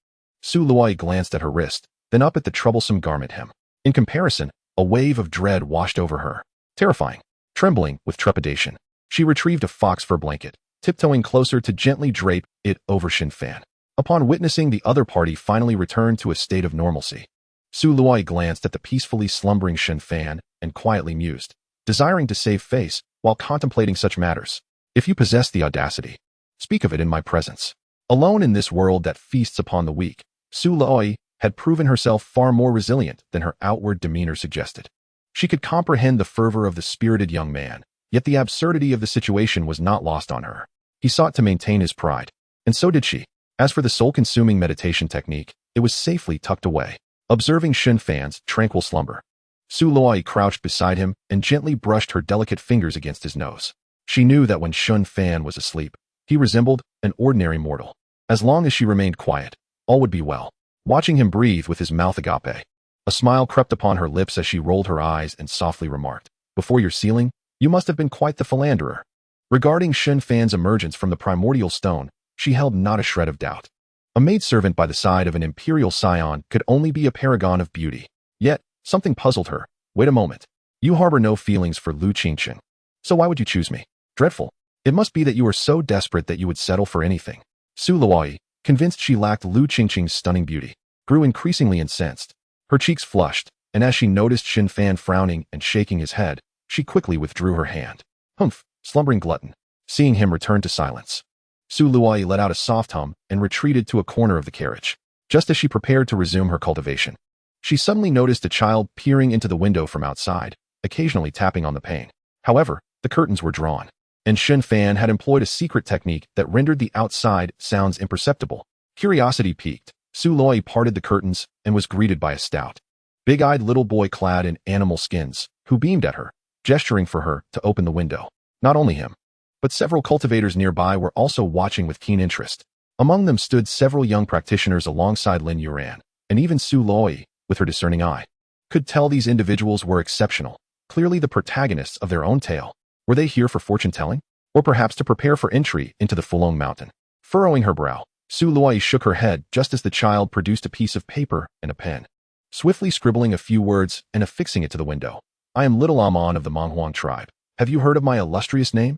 Speaker 1: Su Luoyi glanced at her wrist, then up at the troublesome garment hem. In comparison, a wave of dread washed over her. Terrifying. Trembling with trepidation, she retrieved a fox fur blanket, tiptoeing closer to gently drape it over Shen Fan. Upon witnessing the other party finally return to a state of normalcy, Su Luoyi glanced at the peacefully slumbering Shen Fan and quietly mused, desiring to save face while contemplating such matters. If you possess the audacity, speak of it in my presence. Alone in this world that feasts upon the weak, Su Luoyi had proven herself far more resilient than her outward demeanor suggested. She could comprehend the fervor of the spirited young man, yet the absurdity of the situation was not lost on her. He sought to maintain his pride, and so did she. As for the soul-consuming meditation technique, it was safely tucked away. Observing Shen Fan's tranquil slumber, Su Luoyi crouched beside him and gently brushed her delicate fingers against his nose. She knew that when Shen Fan was asleep, he resembled an ordinary mortal. As long as she remained quiet, all would be well. Watching him breathe with his mouth agape, a smile crept upon her lips as she rolled her eyes and softly remarked, "Before your sealing, you must have been quite the philanderer." Regarding Shen Fan's emergence from the primordial stone, she held not a shred of doubt. A maidservant by the side of an imperial scion could only be a paragon of beauty. Yet, something puzzled her. Wait a moment. You harbor no feelings for Lu Qingqing. So why would you choose me? Dreadful. It must be that you are so desperate that you would settle for anything. Su Luoyi, convinced she lacked Lu Qingqing's stunning beauty, grew increasingly incensed. Her cheeks flushed, and as she noticed Shen Fan frowning and shaking his head, she quickly withdrew her hand. Humph, slumbering glutton. Seeing him return to silence, Su Luoyi let out a soft hum and retreated to a corner of the carriage. Just as she prepared to resume her cultivation, She suddenly noticed a child peering into the window from outside, occasionally tapping on the pane. However, the curtains were drawn, and Shen Fan had employed a secret technique that rendered the outside sounds imperceptible. Curiosity piqued. Su Loi parted the curtains and was greeted by a stout, big-eyed little boy clad in animal skins, who beamed at her, gesturing for her to open the window. Not only him, but several cultivators nearby were also watching with keen interest. Among them stood several young practitioners alongside Lin Yuran, and even Su Loi, with her discerning eye, could tell these individuals were exceptional, clearly the protagonists of their own tale. Were they here for fortune-telling? Or perhaps to prepare for entry into the Fulong Mountain? Furrowing her brow, Su Loi shook her head just as the child produced a piece of paper and a pen, swiftly scribbling a few words and affixing it to the window. I am Little Amon of the Monghuang tribe. Have you heard of my illustrious name?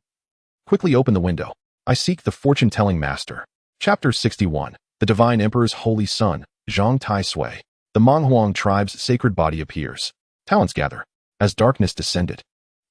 Speaker 1: Quickly open the window. I seek the fortune-telling master. Chapter 61. The Divine Emperor's Holy Son, Zhang Tai Sui. The Monghuang tribe's sacred body appears. Talents gather. As darkness descended,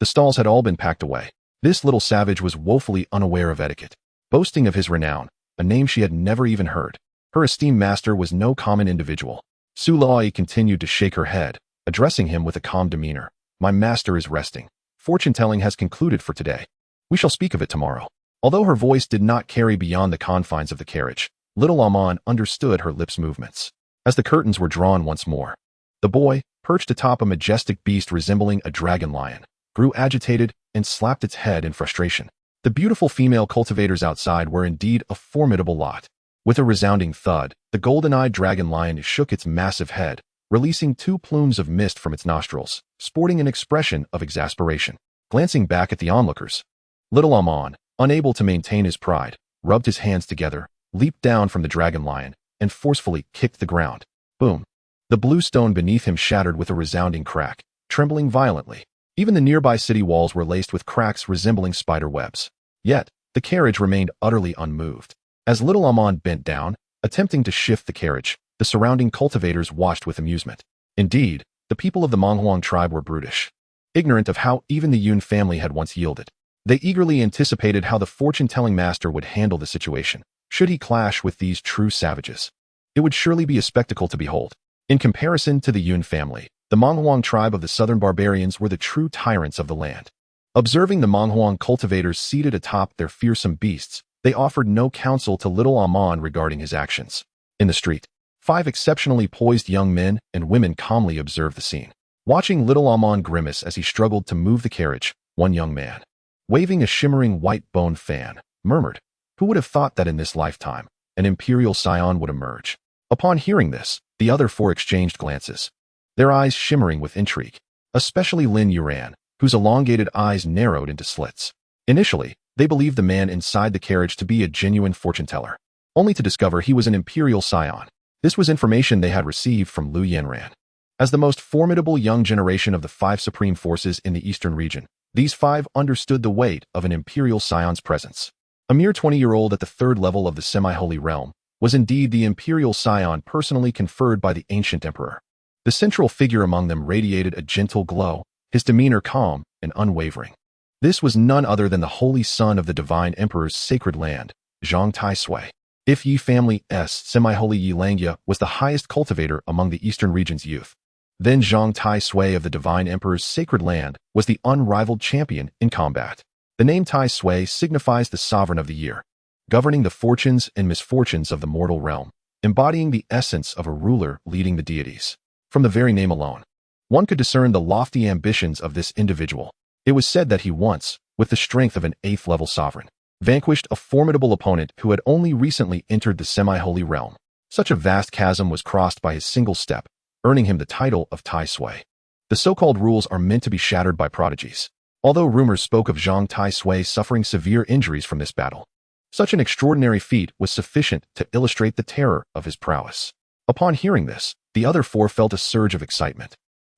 Speaker 1: the stalls had all been packed away. This little savage was woefully unaware of etiquette, boasting of his renown, a name she had never even heard. Her esteemed master was no common individual. Su Loi continued to shake her head, addressing him with a calm demeanor. My master is resting. Fortune-telling has concluded for today. We shall speak of it tomorrow. Although her voice did not carry beyond the confines of the carriage, little Amon understood her lips' movements. As the curtains were drawn once more, the boy, perched atop a majestic beast resembling a dragon lion, grew agitated and slapped its head in frustration. The beautiful female cultivators outside were indeed a formidable lot. With a resounding thud, the golden-eyed dragon lion shook its massive head, releasing two plumes of mist from its nostrils, sporting an expression of exasperation. Glancing back at the onlookers, little Amon, unable to maintain his pride, rubbed his hands together, leaped down from the dragon lion, and forcefully kicked the ground. Boom! The blue stone beneath him shattered with a resounding crack, trembling violently. Even the nearby city walls were laced with cracks resembling spider webs. Yet, the carriage remained utterly unmoved. As little Amon bent down, attempting to shift the carriage, the surrounding cultivators watched with amusement. Indeed, the people of the Monghuang tribe were brutish, ignorant of how even the Yun family had once yielded. They eagerly anticipated how the fortune-telling master would handle the situation. Should he clash with these true savages, it would surely be a spectacle to behold. In comparison to the Yun family, the Monghuang tribe of the southern barbarians were the true tyrants of the land. Observing the Monghuang cultivators seated atop their fearsome beasts, they offered no counsel to little Amon regarding his actions. In the street, 5 exceptionally poised young men and women calmly observed the scene. Watching little Amon grimace as he struggled to move the carriage, one young man, waving a shimmering white bone fan, murmured, "Who would have thought that in this lifetime, an imperial scion would emerge?" Upon hearing this, the other 4 exchanged glances, their eyes shimmering with intrigue, especially Lin Yuran, whose elongated eyes narrowed into slits. Initially, they believed the man inside the carriage to be a genuine fortune-teller, only to discover he was an imperial scion. This was information they had received from Lu Yanran. As the most formidable young generation of the 5 supreme forces in the eastern region, these 5 understood the weight of an imperial scion's presence. A mere 20-year-old at the 3rd level of the semi-holy realm was indeed the imperial scion personally conferred by the ancient emperor. The central figure among them radiated a gentle glow, his demeanor calm and unwavering. This was none other than the holy son of the divine emperor's sacred land, Zhang Tai Sui. If Yi family's semi-holy xianxia was the highest cultivator among the eastern region's youth, then Zhang Tai Sui of the divine emperor's sacred land was the unrivaled champion in combat. The name Tai Sui signifies the sovereign of the year, governing the fortunes and misfortunes of the mortal realm, embodying the essence of a ruler leading the deities. From the very name alone, one could discern the lofty ambitions of this individual. It was said that he once, with the strength of an 8th-level sovereign, vanquished a formidable opponent who had only recently entered the semi-holy realm. Such a vast chasm was crossed by his single step, earning him the title of Tai Sui. The so-called rules are meant to be shattered by prodigies. Although rumors spoke of Zhang Tai Sui suffering severe injuries from this battle, such an extraordinary feat was sufficient to illustrate the terror of his prowess. Upon hearing this, the other 4 felt a surge of excitement,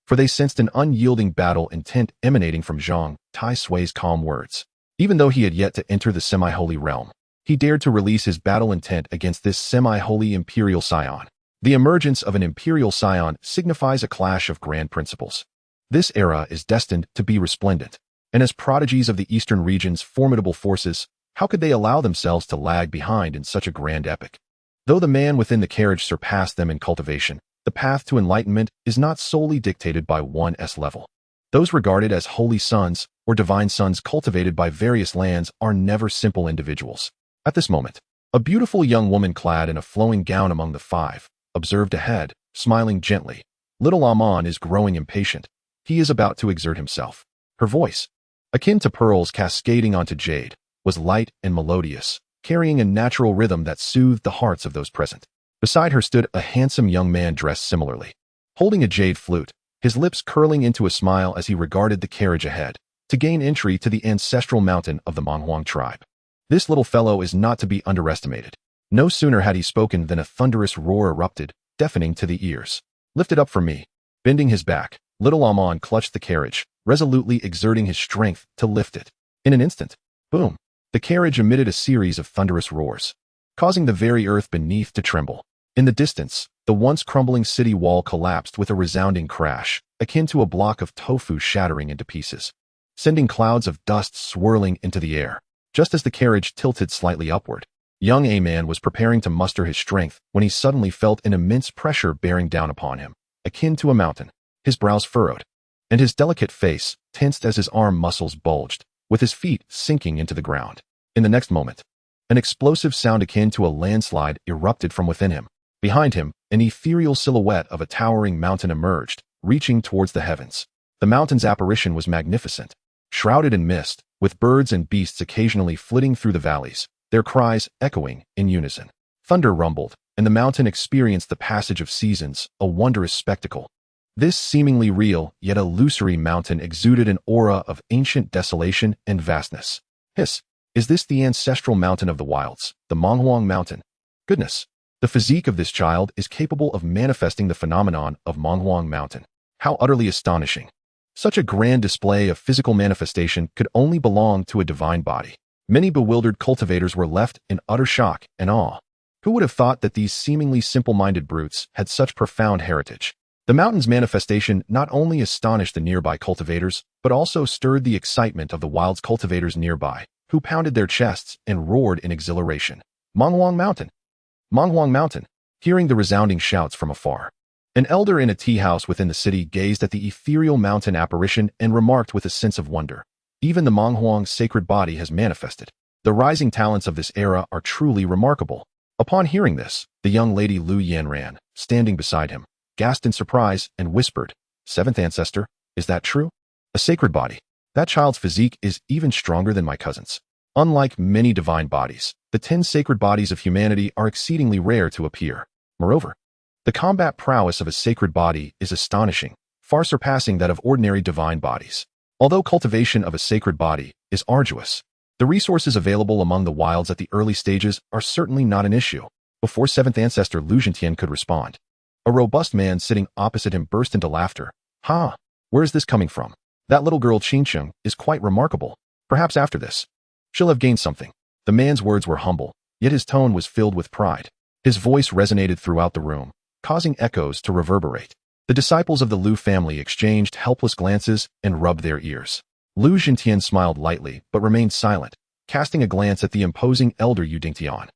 Speaker 1: for they sensed an unyielding battle intent emanating from Zhang Tai Sui's calm words. Even though he had yet to enter the semi-holy realm, he dared to release his battle intent against this semi-holy imperial scion. The emergence of an imperial scion signifies a clash of grand principles. This era is destined to be resplendent, and as prodigies of the eastern region's formidable forces, how could they allow themselves to lag behind in such a grand epic? Though the man within the carriage surpassed them in cultivation, The path to enlightenment is not solely dictated by one's level. Those regarded as holy sons or divine sons cultivated by various lands are never simple individuals. At this moment, a beautiful young woman clad in a flowing gown among the five observed ahead, smiling gently. Little Amon is growing impatient. He is about to exert himself. Her voice, akin to pearls cascading onto jade, was light and melodious, carrying a natural rhythm that soothed the hearts of those present. Beside her stood a handsome young man dressed similarly, holding a jade flute, his lips curling into a smile as he regarded the carriage ahead, to gain entry to the ancestral mountain of the Monghuang tribe. This little fellow is not to be underestimated. No sooner had he spoken than a thunderous roar erupted, deafening to the ears. Lift it up for me. Bending his back, little Amon clutched the carriage, resolutely exerting his strength to lift it. In an instant, boom, the carriage emitted a series of thunderous roars, causing the very earth beneath to tremble. In the distance, the once crumbling city wall collapsed with a resounding crash, akin to a block of tofu shattering into pieces, sending clouds of dust swirling into the air. Just as the carriage tilted slightly upward, young A-Man was preparing to muster his strength when he suddenly felt an immense pressure bearing down upon him, akin to a mountain. His brows furrowed, and his delicate face tensed as his arm muscles bulged, with his feet sinking into the ground. In the next moment, an explosive sound akin to a landslide erupted from within him. Behind him, an ethereal silhouette of a towering mountain emerged, reaching towards the heavens. The mountain's apparition was magnificent, shrouded in mist, with birds and beasts occasionally flitting through the valleys, their cries echoing in unison. Thunder rumbled, and the mountain experienced the passage of seasons, a wondrous spectacle. This seemingly real, yet illusory mountain exuded an aura of ancient desolation and vastness. Hiss! Is this the ancestral mountain of the wilds, the Monghuang mountain? Goodness! The physique of this child is capable of manifesting the phenomenon of Monghuang mountain. How utterly astonishing! Such a grand display of physical manifestation could only belong to a divine body. Many bewildered cultivators were left in utter shock and awe. Who would have thought that these seemingly simple-minded brutes had such profound heritage? The mountain's manifestation not only astonished the nearby cultivators, but also stirred the excitement of the wild's cultivators nearby, who pounded their chests and roared in exhilaration. Monghuang mountain! Monghuang mountain! Hearing the resounding shouts from afar, an elder in a tea house within the city gazed at the ethereal mountain apparition and remarked with a sense of wonder. Even the Monghuang's sacred body has manifested. The rising talents of this era are truly remarkable. Upon hearing this, the young lady Lu Yanran, standing beside him, gasped in surprise and whispered, "Seventh ancestor, is that true? A sacred body? That child's physique is even stronger than my cousin's." Unlike many divine bodies, the 10 sacred bodies of humanity are exceedingly rare to appear. Moreover, the combat prowess of a sacred body is astonishing, far surpassing that of ordinary divine bodies. Although cultivation of a sacred body is arduous, the resources available among the wilds at the early stages are certainly not an issue. Before 7th ancestor Lu Zhentian could respond, a robust man sitting opposite him burst into laughter. "Ha! Where is this coming from? That little girl Qingqing is quite remarkable. Perhaps after this, she'll have gained something." The man's words were humble, yet his tone was filled with pride. His voice resonated throughout the room, causing echoes to reverberate. The disciples of the Lu family exchanged helpless glances and rubbed their ears. Lu Zhentian smiled lightly but remained silent, casting a glance at the imposing elder Yu Dingtian,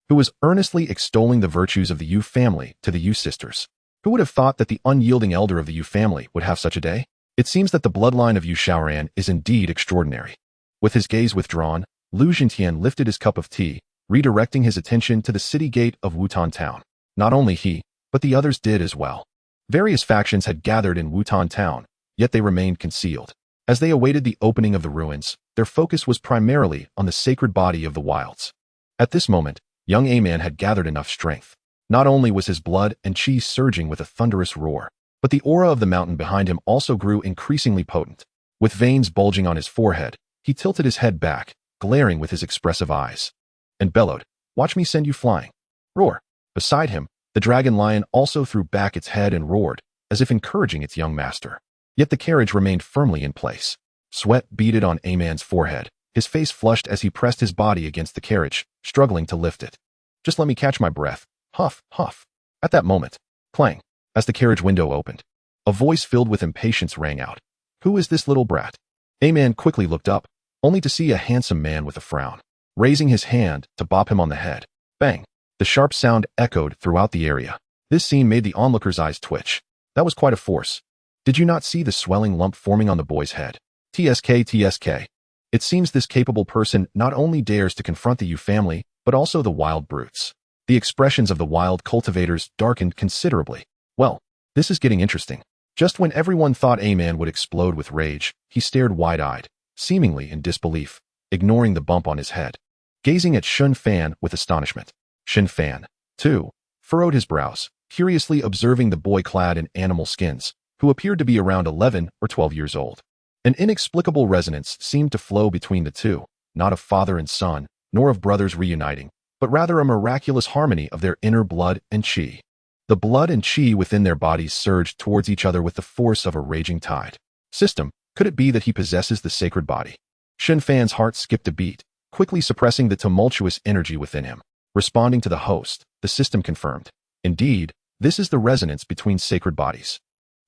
Speaker 1: who was earnestly extolling the virtues of the Yu family to the Yu sisters. Who would have thought that the unyielding elder of the Yu family would have such a day? It seems that the bloodline of Yu Shaoran is indeed extraordinary. With his gaze withdrawn, Lu Zhentian lifted his cup of tea, redirecting his attention to the city gate of Wutan town. Not only he, but the others did as well. Various factions had gathered in Wutan town, yet they remained concealed. As they awaited the opening of the ruins, their focus was primarily on the sacred body of the wilds. At this moment, young A-Man had gathered enough strength. Not only was his blood and chi surging with a thunderous roar, but the aura of the mountain behind him also grew increasingly potent. With veins bulging on his forehead, he tilted his head back, glaring with his expressive eyes, and bellowed, "Watch me send you flying." Roar! Beside him, the dragon lion also threw back its head and roared, as if encouraging its young master. Yet the carriage remained firmly in place. Sweat beaded on A-Man's forehead. His face flushed as he pressed his body against the carriage, struggling to lift it. "Just let me catch my breath." Huff, huff. At that moment, clang, as the carriage window opened, a voice filled with impatience rang out. "Who is this little brat?" A-Man quickly looked up, only to see a handsome man with a frown, raising his hand to bop him on the head. Bang! The sharp sound echoed throughout the area. This scene made the onlooker's eyes twitch. That was quite a force. Did you not see the swelling lump forming on the boy's head? TSK. It seems this capable person not only dares to confront the Yu family, but also the wild brutes. The expressions of the wild cultivators darkened considerably. Well, this is getting interesting. Just when everyone thought A-Man would explode with rage, he stared wide-eyed, seemingly in disbelief, ignoring the bump on his head, gazing at Shen Fan with astonishment. Shen Fan, too, furrowed his brows, curiously observing the boy clad in animal skins, who appeared to be around 11 or 12 years old. An inexplicable resonance seemed to flow between the two, not of father and son, nor of brothers reuniting, but rather a miraculous harmony of their inner blood and chi. The blood and chi within their bodies surged towards each other with the force of a raging tide. System, could it be that he possesses the sacred body? Shen Fan's heart skipped a beat, quickly suppressing the tumultuous energy within him. Responding to the host, the system confirmed. Indeed, this is the resonance between sacred bodies.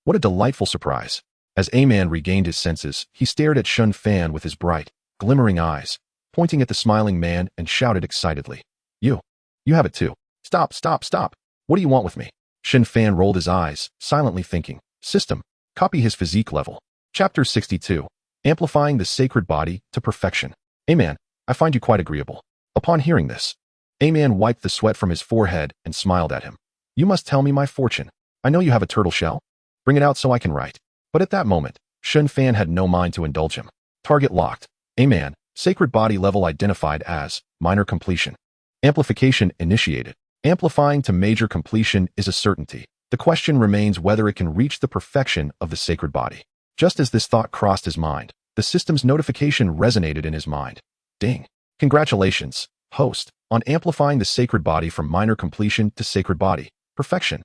Speaker 1: What a delightful surprise. As A-Man regained his senses, he stared at Shen Fan with his bright, glimmering eyes, pointing at the smiling man and shouted excitedly. You have it too. Stop. What do you want with me? Shen Fan rolled his eyes, silently thinking. System, copy his physique level. Chapter 62. Amplifying the sacred body to perfection. A-Man, I find you quite agreeable. Upon hearing this, A-Man wiped the sweat from his forehead and smiled at him. You must tell me my fortune. I know you have a turtle shell. Bring it out so I can write. But at that moment, Shen Fan had no mind to indulge him. Target locked. A-Man, sacred body level identified as minor completion. Amplification initiated. Amplifying to major completion is a certainty. The question remains whether it can reach the perfection of the sacred body. Just as this thought crossed his mind, the system's notification resonated in his mind. Ding. Congratulations, host, on amplifying the sacred body from minor completion to sacred body, perfection.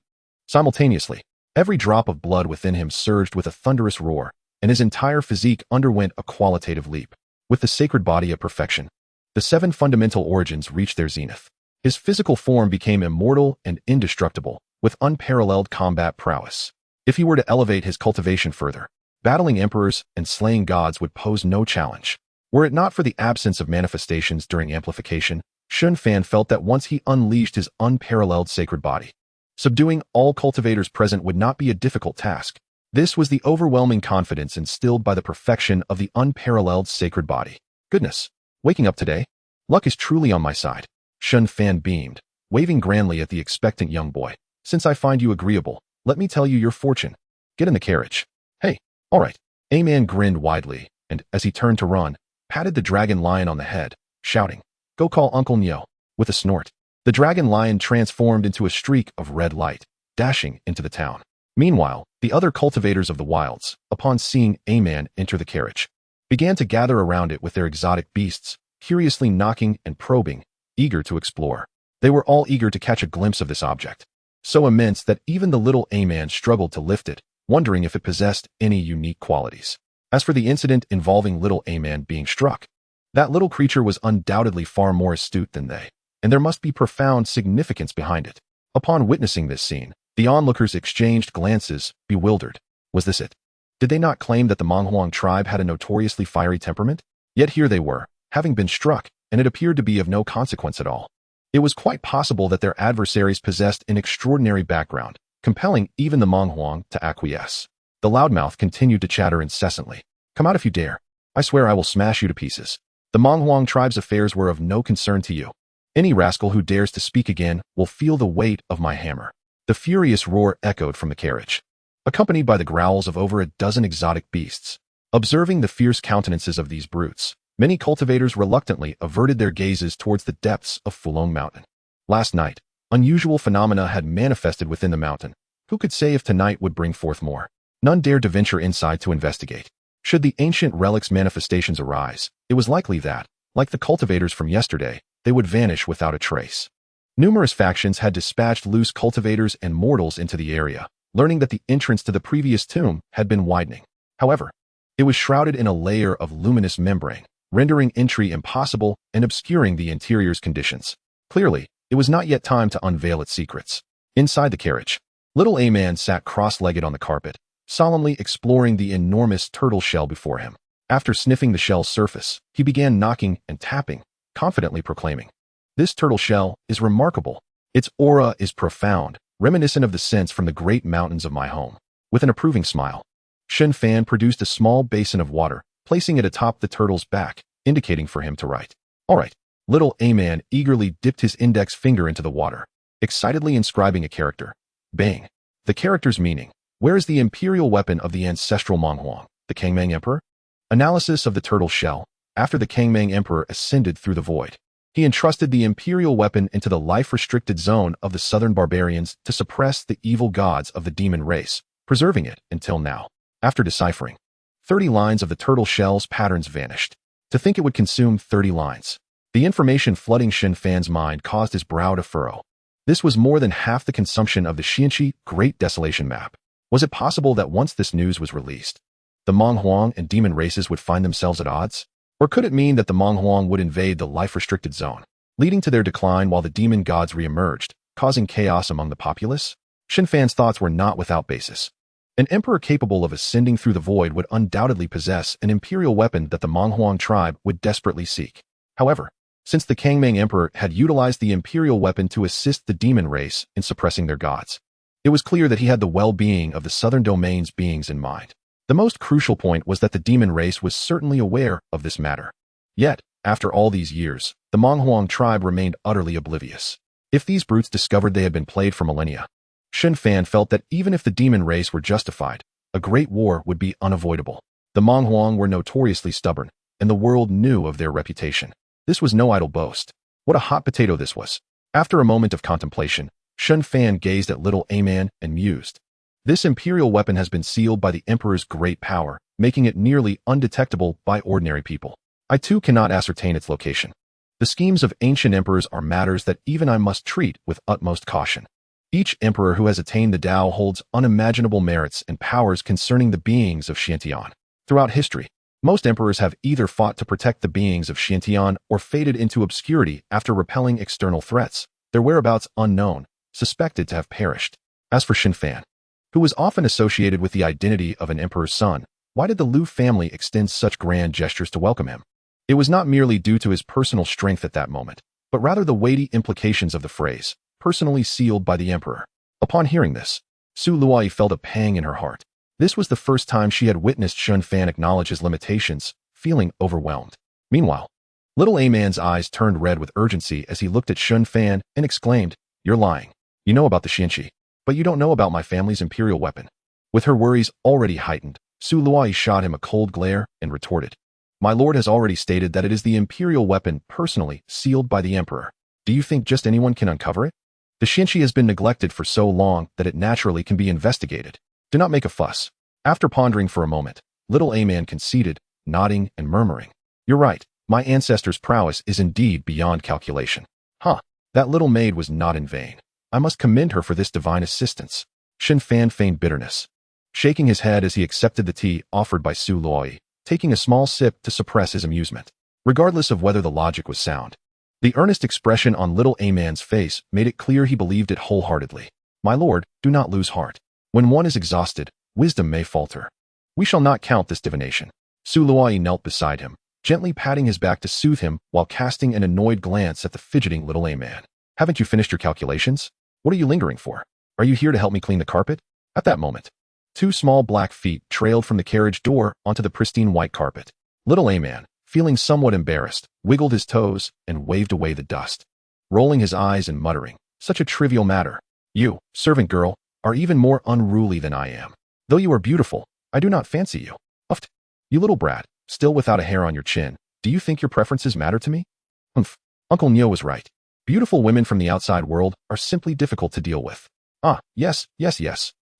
Speaker 1: Simultaneously, every drop of blood within him surged with a thunderous roar, and his entire physique underwent a qualitative leap. With the sacred body at perfection, the 7 fundamental origins reached their zenith. His physical form became immortal and indestructible, with unparalleled combat prowess. If he were to elevate his cultivation further, battling emperors and slaying gods would pose no challenge. Were it not for the absence of manifestations during amplification, Shen Fan felt that once he unleashed his unparalleled sacred body, subduing all cultivators present would not be a difficult task. This was the overwhelming confidence instilled by the perfection of the unparalleled sacred body. Goodness, waking up today? Luck is truly on my side. Shen Fan beamed, waving grandly at the expectant young boy. Since I find you agreeable, let me tell you your fortune. Get in the carriage. Hey, all right. A-Man grinned widely, and, as he turned to run, patted the dragon lion on the head, shouting, Go call Uncle Nyo. With a snort, the dragon lion transformed into a streak of red light, dashing into the town. Meanwhile, the other cultivators of the wilds, upon seeing A-Man enter the carriage, began to gather around it with their exotic beasts, curiously knocking and probing, eager to explore. They were all eager to catch a glimpse of this object, so immense that even the little A-Man struggled to lift it, wondering if it possessed any unique qualities. As for the incident involving little A-Man being struck, that little creature was undoubtedly far more astute than they, and there must be profound significance behind it. Upon witnessing this scene, the onlookers exchanged glances, bewildered. Was this it? Did they not claim that the Monghuang tribe had a notoriously fiery temperament? Yet here they were, having been struck, and it appeared to be of no consequence at all. It was quite possible that their adversaries possessed an extraordinary background, compelling even the Monghuang to acquiesce. The loudmouth continued to chatter incessantly. Come out if you dare. I swear I will smash you to pieces. The Monghuang tribe's affairs were of no concern to you. Any rascal who dares to speak again will feel the weight of my hammer. The furious roar echoed from the carriage, accompanied by the growls of over a dozen exotic beasts. Observing the fierce countenances of these brutes, many cultivators reluctantly averted their gazes towards the depths of Fulong Mountain. Last night, unusual phenomena had manifested within the mountain. Who could say if tonight would bring forth more? None dared to venture inside to investigate. Should the ancient relics manifestations arise, it was likely that, like the cultivators from yesterday, they would vanish without a trace. Numerous factions had dispatched loose cultivators and mortals into the area, learning that the entrance to the previous tomb had been widening. However, it was shrouded in a layer of luminous membrane, rendering entry impossible and obscuring the interior's conditions. Clearly, it was not yet time to unveil its secrets. Inside the carriage, little A-Man sat cross-legged on the carpet, solemnly exploring the enormous turtle shell before him. After sniffing the shell's surface, he began knocking and tapping, confidently proclaiming, This turtle shell is remarkable. Its aura is profound, reminiscent of the scents from the great mountains of my home. With an approving smile, Shen Fan produced a small basin of water, placing it atop the turtle's back, indicating for him to write. All right. Little A-man eagerly dipped his index finger into the water, excitedly inscribing a character. Bang. The character's meaning. Where is the imperial weapon of the ancestral Monghuang, the Kangmang Emperor? Analysis of the turtle shell. After the Kangmang Emperor ascended through the void, he entrusted the imperial weapon into the life-restricted zone of the southern barbarians to suppress the evil gods of the demon race, preserving it until now. After deciphering 30 lines of the turtle shell's patterns vanished. To think it would consume 30 lines. The information flooding Shen Fan's mind caused his brow to furrow. This was more than half the consumption of the Xianxia Great Desolation map. Was it possible that once this news was released, the Monghuang and demon races would find themselves at odds? Or could it mean that the Monghuang would invade the life-restricted zone, leading to their decline while the demon gods re-emerged, causing chaos among the populace? Shen Fan's thoughts were not without basis. An emperor capable of ascending through the void would undoubtedly possess an imperial weapon that the Monghuang tribe would desperately seek. However, since the Kangmang Emperor had utilized the imperial weapon to assist the demon race in suppressing their gods, it was clear that he had the well-being of the southern domain's beings in mind. The most crucial point was that the demon race was certainly aware of this matter. Yet, after all these years, the Monghuang tribe remained utterly oblivious. If these brutes discovered they had been played for millennia, Shen Fan felt that even if the demon race were justified, a great war would be unavoidable. The Monghuang were notoriously stubborn, and the world knew of their reputation. This was no idle boast. What a hot potato this was. After a moment of contemplation, Shen Fan gazed at little A-man and mused. This imperial weapon has been sealed by the Emperor's great power, making it nearly undetectable by ordinary people. I too cannot ascertain its location. The schemes of ancient emperors are matters that even I must treat with utmost caution. Each emperor who has attained the Tao holds unimaginable merits and powers concerning the beings of Xianxian. Throughout history, most emperors have either fought to protect the beings of Xianxian or faded into obscurity after repelling external threats, their whereabouts unknown, suspected to have perished. As for Shen Fan, who was often associated with the identity of an emperor's son, why did the Liu family extend such grand gestures to welcome him? It was not merely due to his personal strength at that moment, but rather the weighty implications of the phrase, personally sealed by the emperor. Upon hearing this, Su Luai felt a pang in her heart. This was the first time she had witnessed Shen Fan acknowledge his limitations, feeling overwhelmed. Meanwhile, little A-man's eyes turned red with urgency as he looked at Shen Fan and exclaimed, "You're lying. You know about the Xianxia, but you don't know about my family's imperial weapon." With her worries already heightened, Su Luai shot him a cold glare and retorted, "My lord has already stated that it is the imperial weapon personally sealed by the emperor. Do you think just anyone can uncover it? The Xianxia has been neglected for so long that it naturally can be investigated. Do not make a fuss." After pondering for a moment, little A-man conceded, nodding and murmuring, "You're right, my ancestor's prowess is indeed beyond calculation." That little maid was not in vain. I must commend her for this divine assistance. Shen Fan feigned bitterness, shaking his head as he accepted the tea offered by Su Luai, taking a small sip to suppress his amusement. Regardless of whether the logic was sound, the earnest expression on little A-man's face made it clear he believed it wholeheartedly. "My lord, do not lose heart. When one is exhausted, wisdom may falter. We shall not count this divination." Su Luai knelt beside him, gently patting his back to soothe him while casting an annoyed glance at the fidgeting little A-man. "Haven't you finished your calculations? What are you lingering for? Are you here to help me clean the carpet?" At that moment, 2 small black feet trailed from the carriage door onto the pristine white carpet. Little A-man, feeling somewhat embarrassed, wiggled his toes and waved away the dust, rolling his eyes and muttering, "Such a trivial matter. You, servant girl, are even more unruly than I am. Though you are beautiful, I do not fancy you. Uft. You little brat, still without a hair on your chin, do you think your preferences matter to me?" Humph. Uncle Nyo was right. Beautiful women from the outside world are simply difficult to deal with. Yes.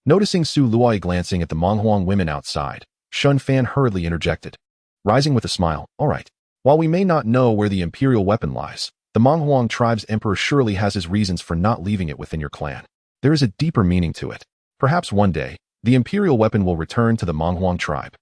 Speaker 1: Noticing Su Luai glancing at the Monghuang women outside, Shen Fan hurriedly interjected, rising with a smile, "All right. While we may not know where the imperial weapon lies, the Monghuang tribe's emperor surely has his reasons for not leaving it within your clan. There is a deeper meaning to it. Perhaps one day, the imperial weapon will return to the Monghuang tribe."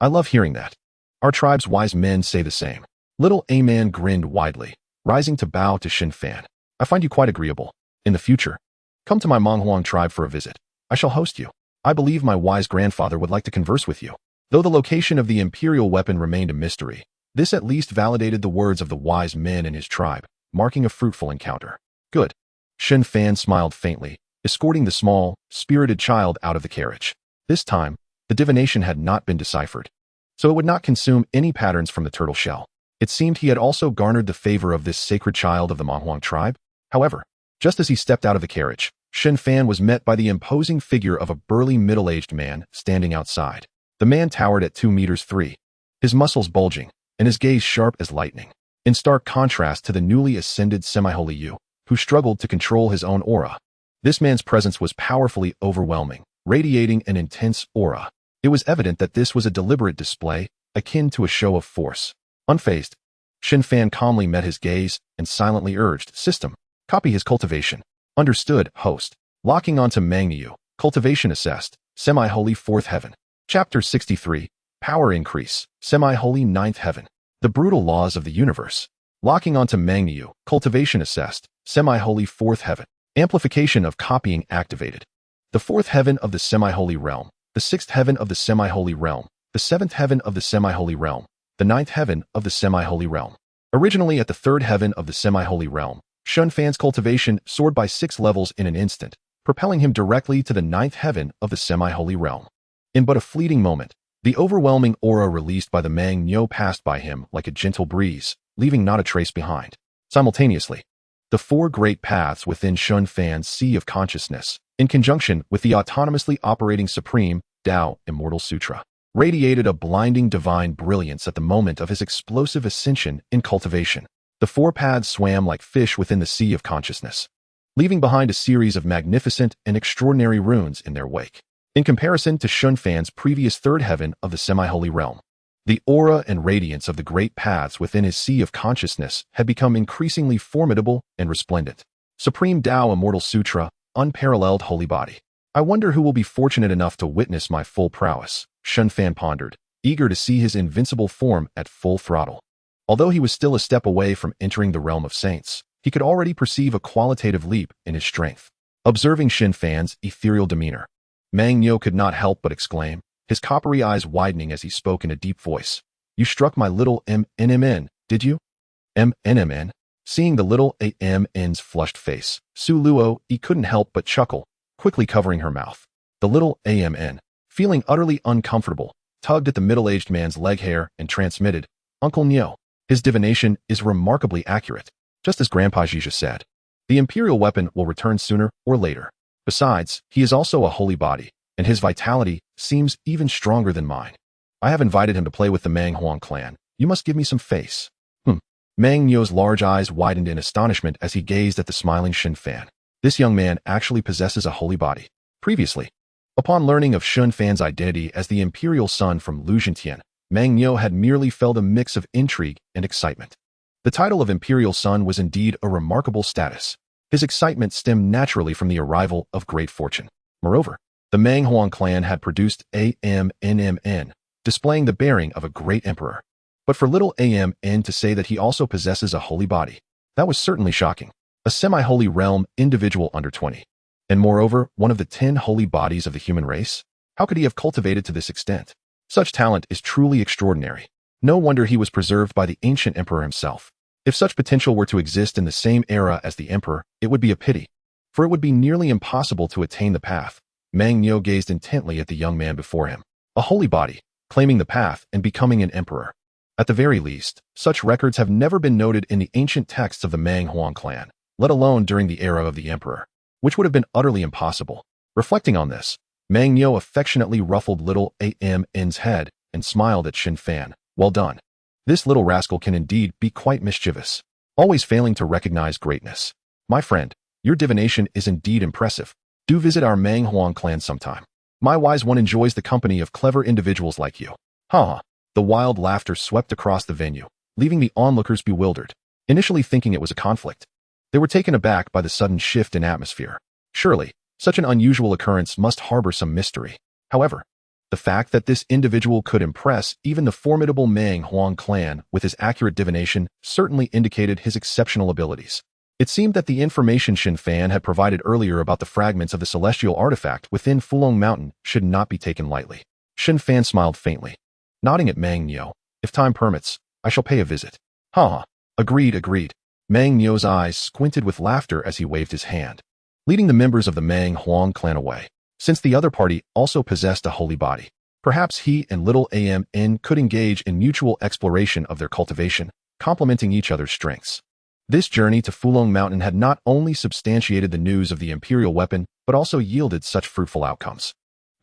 Speaker 1: I love hearing that. Our tribe's wise men say the same. Little A-man grinned widely, rising to bow to Shen Fan. "I find you quite agreeable. In the future, come to my Monghuang tribe for a visit. I shall host you. I believe my wise grandfather would like to converse with you." Though the location of the imperial weapon remained a mystery, this at least validated the words of the wise men in his tribe, marking a fruitful encounter. "Good." Shen Fan smiled faintly, escorting the small, spirited child out of the carriage. This time, the divination had not been deciphered, so it would not consume any patterns from the turtle shell. It seemed he had also garnered the favor of this sacred child of the Mahuang tribe. However, just as he stepped out of the carriage, Shen Fan was met by the imposing figure of a burly middle-aged man standing outside. The man towered at 2 meters 3, his muscles bulging, and his gaze sharp as lightning, in stark contrast to the newly ascended semi-holy Yu, who struggled to control his own aura. This man's presence was powerfully overwhelming, radiating an intense aura. It was evident that this was a deliberate display, akin to a show of force. Unfazed, Shen Fan calmly met his gaze and silently urged, "System, copy his cultivation." Understood, host. Locking onto Mangniu, cultivation assessed, semi-holy 4th heaven. Chapter 63, Power Increase, Semi-Holy 9th Heaven. The Brutal Laws of the Universe. Locking onto Mangniu, cultivation assessed, Semi-Holy 4th Heaven. Amplification of copying activated. The 4th heaven of the semi-holy realm, the 6th heaven of the semi-holy realm, the 7th heaven of the semi-holy realm, the 9th heaven of the semi-holy realm. Originally at the 3rd heaven of the semi-holy realm, Shen Fan's cultivation soared by 6 levels in an instant, propelling him directly to the 9th heaven of the semi-holy realm. In but a fleeting moment, the overwhelming aura released by the Mangniu passed by him like a gentle breeze, leaving not a trace behind. Simultaneously, the 4 great paths within Shen Fan's sea of consciousness, in conjunction with the autonomously operating Supreme Tao Immortal Sutra, radiated a blinding divine brilliance at the moment of his explosive ascension in cultivation. The 4 paths swam like fish within the sea of consciousness, leaving behind a series of magnificent and extraordinary runes in their wake. In comparison to Shen Fan's previous 3rd heaven of the semi-holy realm, the aura and radiance of the great paths within his sea of consciousness had become increasingly formidable and resplendent. Supreme Tao Immortal Sutra, unparalleled holy body. I wonder who will be fortunate enough to witness my full prowess, Shen Fan pondered, eager to see his invincible form at full throttle. Although he was still a step away from entering the realm of saints, he could already perceive a qualitative leap in his strength. Observing Shen Fan's ethereal demeanor, Mangniu could not help but exclaim, his coppery eyes widening as he spoke in a deep voice. "You struck my little MNMN, did you?" MNMN? Seeing the little AMN's flushed face, Su Luo couldn't help but chuckle, quickly covering her mouth. The little AMN, feeling utterly uncomfortable, tugged at the middle-aged man's leg hair and transmitted, "Uncle Nio, his divination is remarkably accurate. Just as Grandpa Zhizha said, the imperial weapon will return sooner or later. Besides, he is also a holy body, and his vitality seems even stronger than mine. I have invited him to play with the Manghuang clan. You must give me some face." Mangniu's large eyes widened in astonishment as he gazed at the smiling Shen Fan. This young man actually possesses a holy body. Previously, upon learning of Shen Fan's identity as the imperial son from Lu Zhentian, Mangniu had merely felt a mix of intrigue and excitement. The title of imperial son was indeed a remarkable status. His excitement stemmed naturally from the arrival of great fortune. Moreover, the Manghuang clan had produced AMNMN, displaying the bearing of a great emperor. But for little AMN to say that he also possesses a holy body, that was certainly shocking. A semi-holy realm individual under 20. And moreover, one of the 10 holy bodies of the human race? How could he have cultivated to this extent? Such talent is truly extraordinary. No wonder he was preserved by the ancient emperor himself. If such potential were to exist in the same era as the emperor, it would be a pity, for it would be nearly impossible to attain the path. Mangniu gazed intently at the young man before him. A holy body, claiming the path and becoming an emperor. At the very least, such records have never been noted in the ancient texts of the Manghuang clan, let alone during the era of the emperor, which would have been utterly impossible. Reflecting on this, Mangniu affectionately ruffled little AMN's head and smiled at Shen Fan. "Well done. This little rascal can indeed be quite mischievous, always failing to recognize greatness. My friend, your divination is indeed impressive. Do visit our Manghuang clan sometime. My wise one enjoys the company of clever individuals like you." Ha! The wild laughter swept across the venue, leaving the onlookers bewildered. Initially thinking it was a conflict, they were taken aback by the sudden shift in atmosphere. Surely, such an unusual occurrence must harbor some mystery. However, the fact that this individual could impress even the formidable Manghuang clan with his accurate divination certainly indicated his exceptional abilities. It seemed that the information Shen Fan had provided earlier about the fragments of the celestial artifact within Fulong Mountain should not be taken lightly. Shen Fan smiled faintly, nodding at Mangniu. "If time permits, I shall pay a visit." "Ha! Agreed. Mangniu's eyes squinted with laughter as he waved his hand. leading the members of the Mang Huang clan away. Since the other party also possessed a holy body, perhaps he and little Amn could engage in mutual exploration of their cultivation, complementing each other's strengths. This journey to Fulong Mountain had not only substantiated the news of the imperial weapon, but also yielded such fruitful outcomes.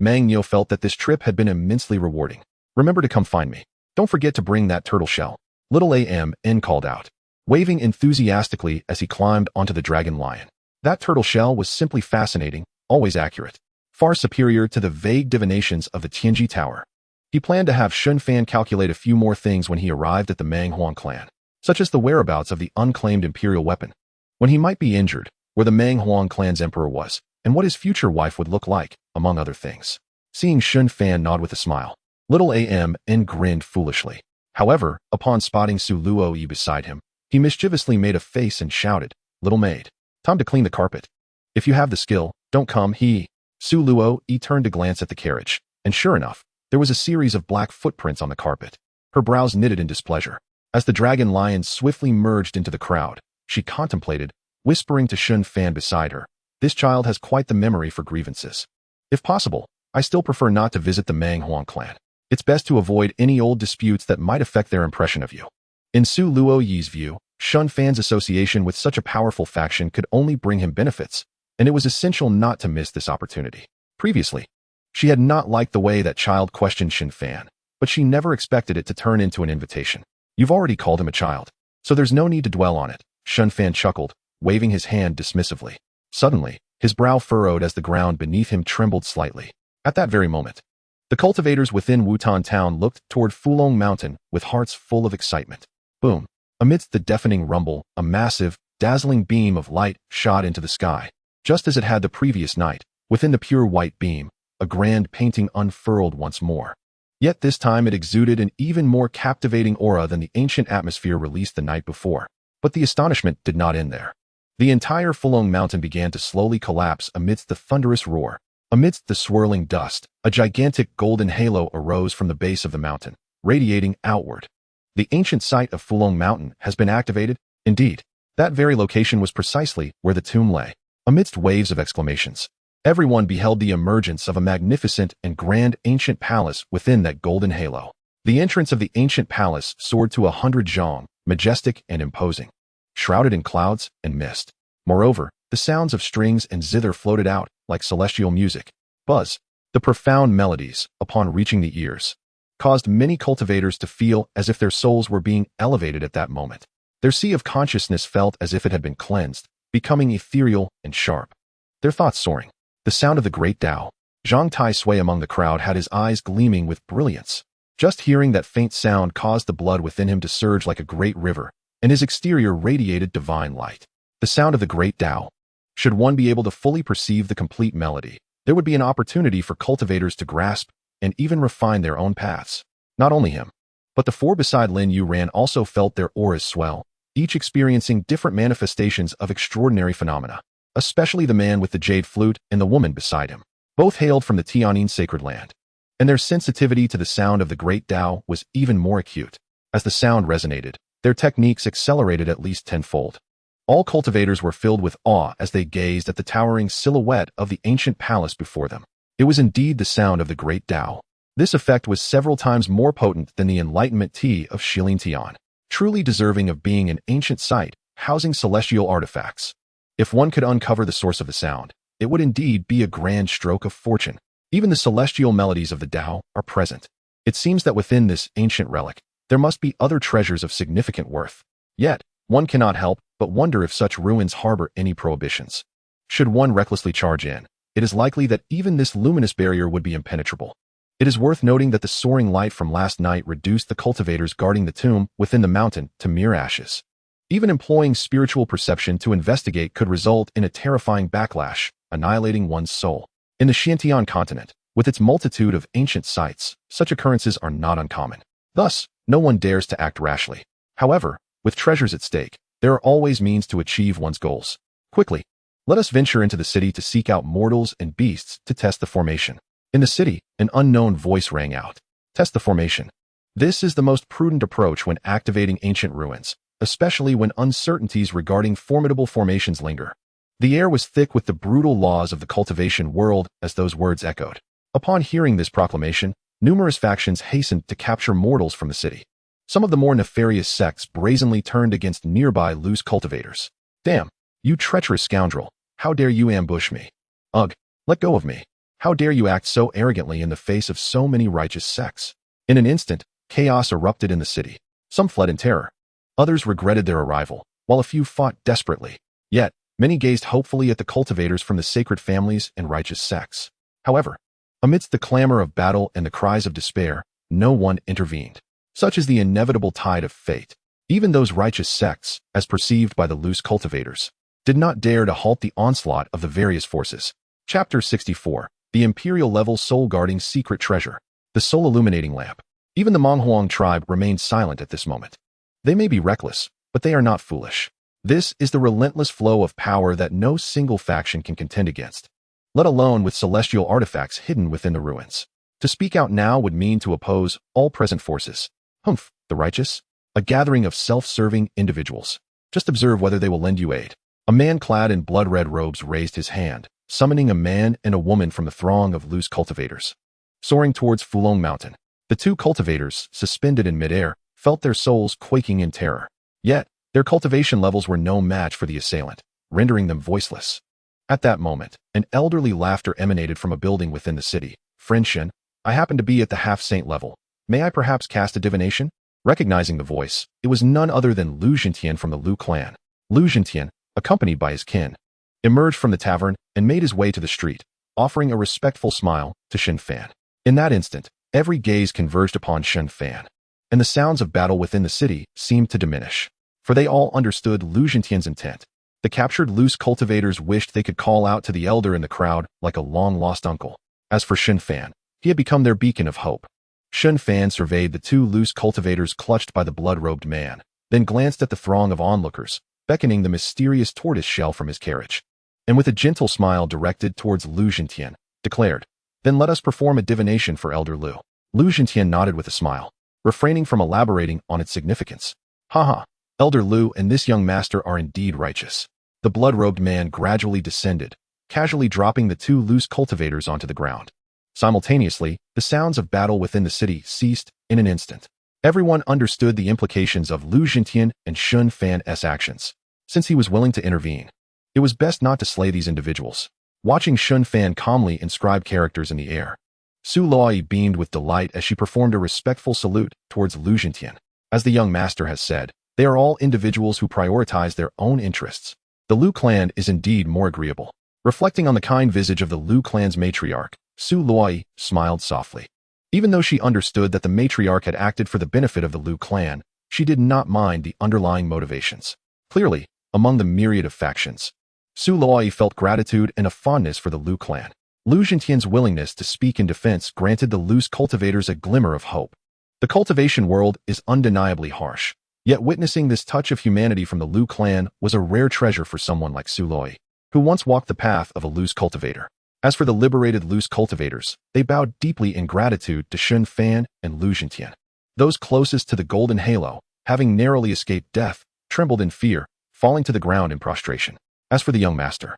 Speaker 1: Mang Niu felt that this trip had been immensely rewarding. Remember to come find me. Don't forget to bring that turtle shell. Little Amn called out, waving enthusiastically as he climbed onto the dragon lion. That turtle shell was simply fascinating, always accurate, far superior to the vague divinations of the Tianji Tower. He planned to have Shen Fan calculate a few more things when he arrived at the Mang Huang clan, such as the whereabouts of the unclaimed imperial weapon, when he might be injured, where the Mang Huang clan's emperor was, and what his future wife would look like, among other things. Seeing Shen Fan nod with a smile, little Amn grinned foolishly. However, upon spotting Su Luo beside him, he mischievously made a face and shouted, "Little maid, time to clean the carpet. If you have the skill, don't come." Su Luo turned to glance at the carriage, and sure enough, there was a series of black footprints on the carpet. Her brows knitted in displeasure. As the dragon lion swiftly merged into the crowd, she contemplated, whispering to Shen Fan beside her, "This child has quite the memory for grievances. If possible, I still prefer not to visit the Mang Huang clan. It's best to avoid any old disputes that might affect their impression of you." In Su Luo's view, Shen Fan's association with such a powerful faction could only bring him benefits, and it was essential not to miss this opportunity. Previously, she had not liked the way that child questioned Shen Fan, but she never expected it to turn into an invitation. "You've already called him a child, so there's no need to dwell on it," Shen Fan chuckled, waving his hand dismissively. Suddenly, his brow furrowed as the ground beneath him trembled slightly. At that very moment, the cultivators within Wutan town looked toward Fulong Mountain with hearts full of excitement. Boom! Amidst the deafening rumble, a massive, dazzling beam of light shot into the sky. Just as it had the previous night, within the pure white beam, a grand painting unfurled once more. Yet this time it exuded an even more captivating aura than the ancient atmosphere released the night before. But the astonishment did not end there. The entire Fulong Mountain began to slowly collapse amidst the thunderous roar. Amidst the swirling dust, a gigantic golden halo arose from the base of the mountain, radiating outward. The ancient site of Fulong Mountain has been activated. Indeed, that very location was precisely where the tomb lay. Amidst waves of exclamations, everyone beheld the emergence of a magnificent and grand ancient palace within that golden halo. The entrance of the ancient palace soared to 100 zhang, majestic and imposing, shrouded in clouds and mist. Moreover, the sounds of strings and zither floated out like celestial music. Buzz, the profound melodies, upon reaching the ears, caused many cultivators to feel as if their souls were being elevated at that moment. Their sea of consciousness felt as if it had been cleansed, becoming ethereal and sharp. Their thoughts soaring. The sound of the great Tao. Zhang Tai Sui among the crowd had his eyes gleaming with brilliance. Just hearing that faint sound caused the blood within him to surge like a great river, and his exterior radiated divine light. The sound of the great Tao. Should one be able to fully perceive the complete melody, there would be an opportunity for cultivators to grasp and even refine their own paths. Not only him, but the four beside Lin Yuran also felt their auras swell, each experiencing different manifestations of extraordinary phenomena, especially the man with the jade flute and the woman beside him. Both hailed from the Tianyin sacred land, and their sensitivity to the sound of the great Tao was even more acute. As the sound resonated, their techniques accelerated at least tenfold. All cultivators were filled with awe as they gazed at the towering silhouette of the ancient palace before them. It was indeed the sound of the great Tao. This effect was several times more potent than the enlightenment tea of Shilin Tian, truly deserving of being an ancient site, housing celestial artifacts. If one could uncover the source of the sound, it would indeed be a grand stroke of fortune. Even the celestial melodies of the Tao are present. It seems that within this ancient relic, there must be other treasures of significant worth. Yet, one cannot help but wonder if such ruins harbor any prohibitions. Should one recklessly charge in, it is likely that even this luminous barrier would be impenetrable. It is worth noting that the soaring light from last night reduced the cultivators guarding the tomb within the mountain to mere ashes. Even employing spiritual perception to investigate could result in a terrifying backlash, annihilating one's soul. In the Xiantian continent, with its multitude of ancient sites, such occurrences are not uncommon. Thus, no one dares to act rashly. However, with treasures at stake, there are always means to achieve one's goals. Quickly, let us venture into the city to seek out mortals and beasts to test the formation. In the city, an unknown voice rang out. Test the formation. This is the most prudent approach when activating ancient ruins, especially when uncertainties regarding formidable formations linger. The air was thick with the brutal laws of the cultivation world as those words echoed. Upon hearing this proclamation, numerous factions hastened to capture mortals from the city. Some of the more nefarious sects brazenly turned against nearby loose cultivators. Damn, you treacherous scoundrel, how dare you ambush me? Ugh, let go of me. How dare you act so arrogantly in the face of so many righteous sects? In an instant, chaos erupted in the city. Some fled in terror. Others regretted their arrival, while a few fought desperately. Yet, many gazed hopefully at the cultivators from the sacred families and righteous sects. However, amidst the clamor of battle and the cries of despair, no one intervened. Such is the inevitable tide of fate. Even those righteous sects, as perceived by the loose cultivators, did not dare to halt the onslaught of the various forces. Chapter 64. The Imperial-level soul-guarding secret treasure. The soul-illuminating lamp. Even the Monghuang tribe remained silent at this moment. They may be reckless, but they are not foolish. This is the relentless flow of power that no single faction can contend against, let alone with celestial artifacts hidden within the ruins. To speak out now would mean to oppose all present forces. Humph, the righteous? A gathering of self-serving individuals. Just observe whether they will lend you aid. A man clad in blood-red robes raised his hand, summoning a man and a woman from the throng of loose cultivators. Soaring towards Fulong Mountain, the two cultivators, suspended in midair, felt their souls quaking in terror. Yet, their cultivation levels were no match for the assailant, rendering them voiceless. At that moment, an elderly laughter emanated from a building within the city. Friend Shen, I happen to be at the half-saint level. May I perhaps cast a divination? Recognizing the voice, it was none other than Lu Zhentian from the Lu clan. Lu Zhentian, accompanied by his kin, emerged from the tavern and made his way to the street, offering a respectful smile to Shen Fan. In that instant, every gaze converged upon Shen Fan, and the sounds of battle within the city seemed to diminish, for they all understood Lu Zhentian's intent. The captured loose cultivators wished they could call out to the elder in the crowd like a long-lost uncle. As for Shen Fan, he had become their beacon of hope. Shen Fan surveyed the two loose cultivators clutched by the blood-robed man, then glanced at the throng of onlookers, beckoning the mysterious tortoise shell from his carriage, and with a gentle smile directed towards Lu Zhentian, declared, "Then let us perform a divination for Elder Lu." Lu Zhentian nodded with a smile, refraining from elaborating on its significance. Haha, Elder Lu and this young master are indeed righteous. The blood-robed man gradually descended, casually dropping the two loose cultivators onto the ground. Simultaneously, the sounds of battle within the city ceased in an instant. Everyone understood the implications of Lu Zhentian and Shen Fan's actions. Since he was willing to intervene, it was best not to slay these individuals. Watching Shen Fan calmly inscribe characters in the air, Su Loi beamed with delight as she performed a respectful salute towards Lu Zhentian. As the young master has said, they are all individuals who prioritize their own interests. The Lu clan is indeed more agreeable. Reflecting on the kind visage of the Lu clan's matriarch, Su Loi smiled softly. Even though she understood that the matriarch had acted for the benefit of the Lu clan, she did not mind the underlying motivations. Clearly, among the myriad of factions, Su Loi felt gratitude and a fondness for the Lu clan. Lu Zhentian's willingness to speak in defense granted the loose cultivators a glimmer of hope. The cultivation world is undeniably harsh, yet witnessing this touch of humanity from the Lu clan was a rare treasure for someone like Su Loi, who once walked the path of a loose cultivator. As for the liberated loose cultivators, they bowed deeply in gratitude to Shen Fan and Lu Zhentian. Those closest to the golden halo, having narrowly escaped death, trembled in fear, falling to the ground in prostration. As for the young master,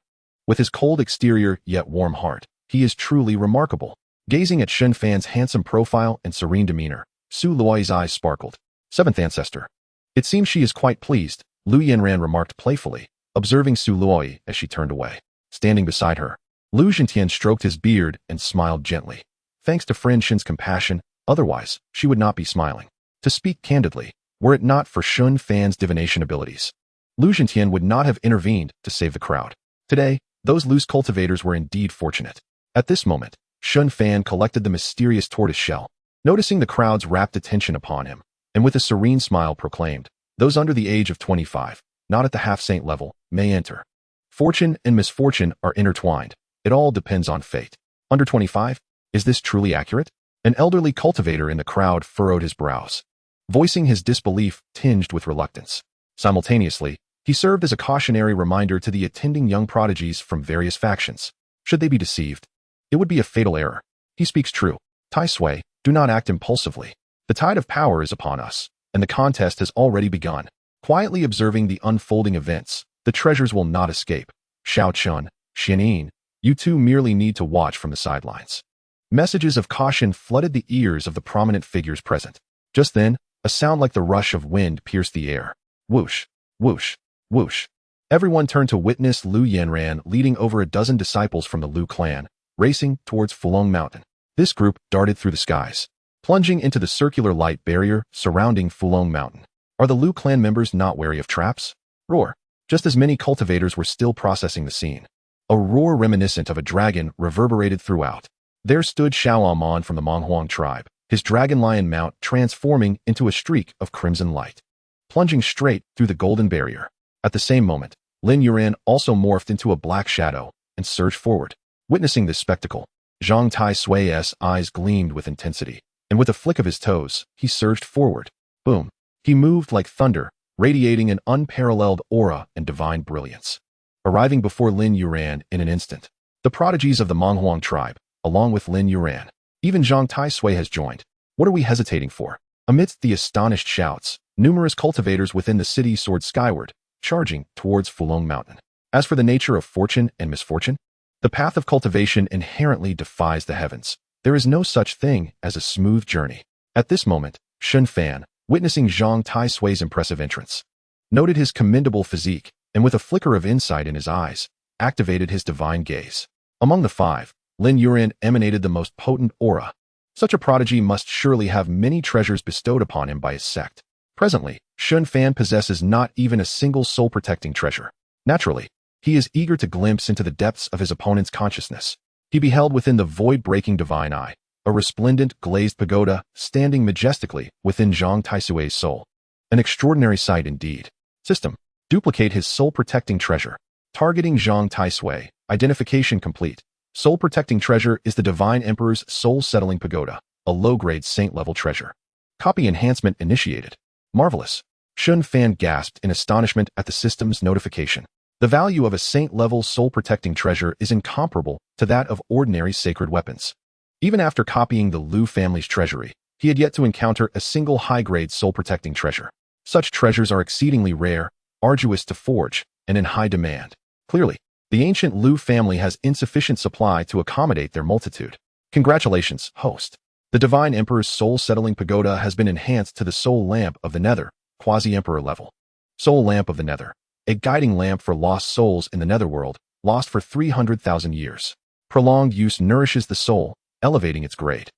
Speaker 1: with his cold exterior yet warm heart, he is truly remarkable. Gazing at Shen Fan's handsome profile and serene demeanor, Su Loi's eyes sparkled. Seventh ancestor. It seems she is quite pleased, Lu Yanran remarked playfully, observing Su Loi as she turned away. Standing beside her, Lu Zhentian stroked his beard and smiled gently. Thanks to friend Shen's compassion, otherwise, she would not be smiling. To speak candidly, were it not for Shen Fan's divination abilities, Lu Zhentian would not have intervened to save the crowd. Today, those loose cultivators were indeed fortunate. At this moment, Shen Fan collected the mysterious tortoise shell, noticing the crowd's rapt attention upon him, and with a serene smile proclaimed, "Those under the age of 25, not at the half-saint level, may enter. Fortune and misfortune are intertwined. It all depends on fate. Under 25? Is this truly accurate?" An elderly cultivator in the crowd furrowed his brows, voicing his disbelief tinged with reluctance. Simultaneously, he served as a cautionary reminder to the attending young prodigies from various factions. Should they be deceived, it would be a fatal error. He speaks true. Tai Sui, do not act impulsively. The tide of power is upon us, and the contest has already begun. Quietly observing the unfolding events, the treasures will not escape. Xiao Chun, Xianyin, you two merely need to watch from the sidelines. Messages of caution flooded the ears of the prominent figures present. Just then, a sound like the rush of wind pierced the air. Whoosh, whoosh, whoosh. Everyone turned to witness Lu Yanran leading over a dozen disciples from the Lu clan, racing towards Fulong Mountain. This group darted through the skies, plunging into the circular light barrier surrounding Fulong Mountain. Are the Lu clan members not wary of traps? Roar. Just as many cultivators were still processing the scene. A roar reminiscent of a dragon reverberated throughout. There stood Xiaoamon from the Monghuang tribe, his dragon lion mount transforming into a streak of crimson light, plunging straight through the golden barrier. At the same moment, Lin Yuran also morphed into a black shadow and surged forward. Witnessing this spectacle, Zhang Tai Sui's eyes gleamed with intensity, and with a flick of his toes, he surged forward. Boom. He moved like thunder, radiating an unparalleled aura and divine brilliance. Arriving before Lin Yuran in an instant, the prodigies of the Monghuang tribe, along with Lin Yuran. Even Zhang Tai Sui has joined. What are we hesitating for? Amidst the astonished shouts, numerous cultivators within the city soared skyward, charging towards Fulong Mountain. As for the nature of fortune and misfortune, the path of cultivation inherently defies the heavens. There is no such thing as a smooth journey. At this moment, Shen Fan, witnessing Zhang Tai Sui's impressive entrance, noted his commendable physique, and with a flicker of insight in his eyes, activated his divine gaze. Among the five, Lin Yuran emanated the most potent aura. Such a prodigy must surely have many treasures bestowed upon him by his sect. Presently, Shen Fan possesses not even a single soul-protecting treasure. Naturally, he is eager to glimpse into the depths of his opponent's consciousness. He beheld within the void-breaking divine eye, a resplendent, glazed pagoda standing majestically within Zhang Tai Sui's soul. An extraordinary sight indeed. System. Duplicate his soul-protecting treasure. Targeting Zhang Tai Sui. Identification complete. Soul-protecting treasure is the Divine Emperor's soul-settling pagoda, a low-grade saint-level treasure. Copy enhancement initiated. Marvelous. Shen Fan gasped in astonishment at the system's notification. The value of a saint-level soul-protecting treasure is incomparable to that of ordinary sacred weapons. Even after copying the Lu family's treasury, he had yet to encounter a single high-grade soul-protecting treasure. Such treasures are exceedingly rare, arduous to forge, and in high demand. Clearly, the ancient Lu family has insufficient supply to accommodate their multitude. Congratulations, host. The Divine Emperor's soul-settling pagoda has been enhanced to the Soul Lamp of the Nether, quasi-emperor level. Soul Lamp of the Nether, a guiding lamp for lost souls in the netherworld, lost for 300,000 years. Prolonged use nourishes the soul, elevating its grade.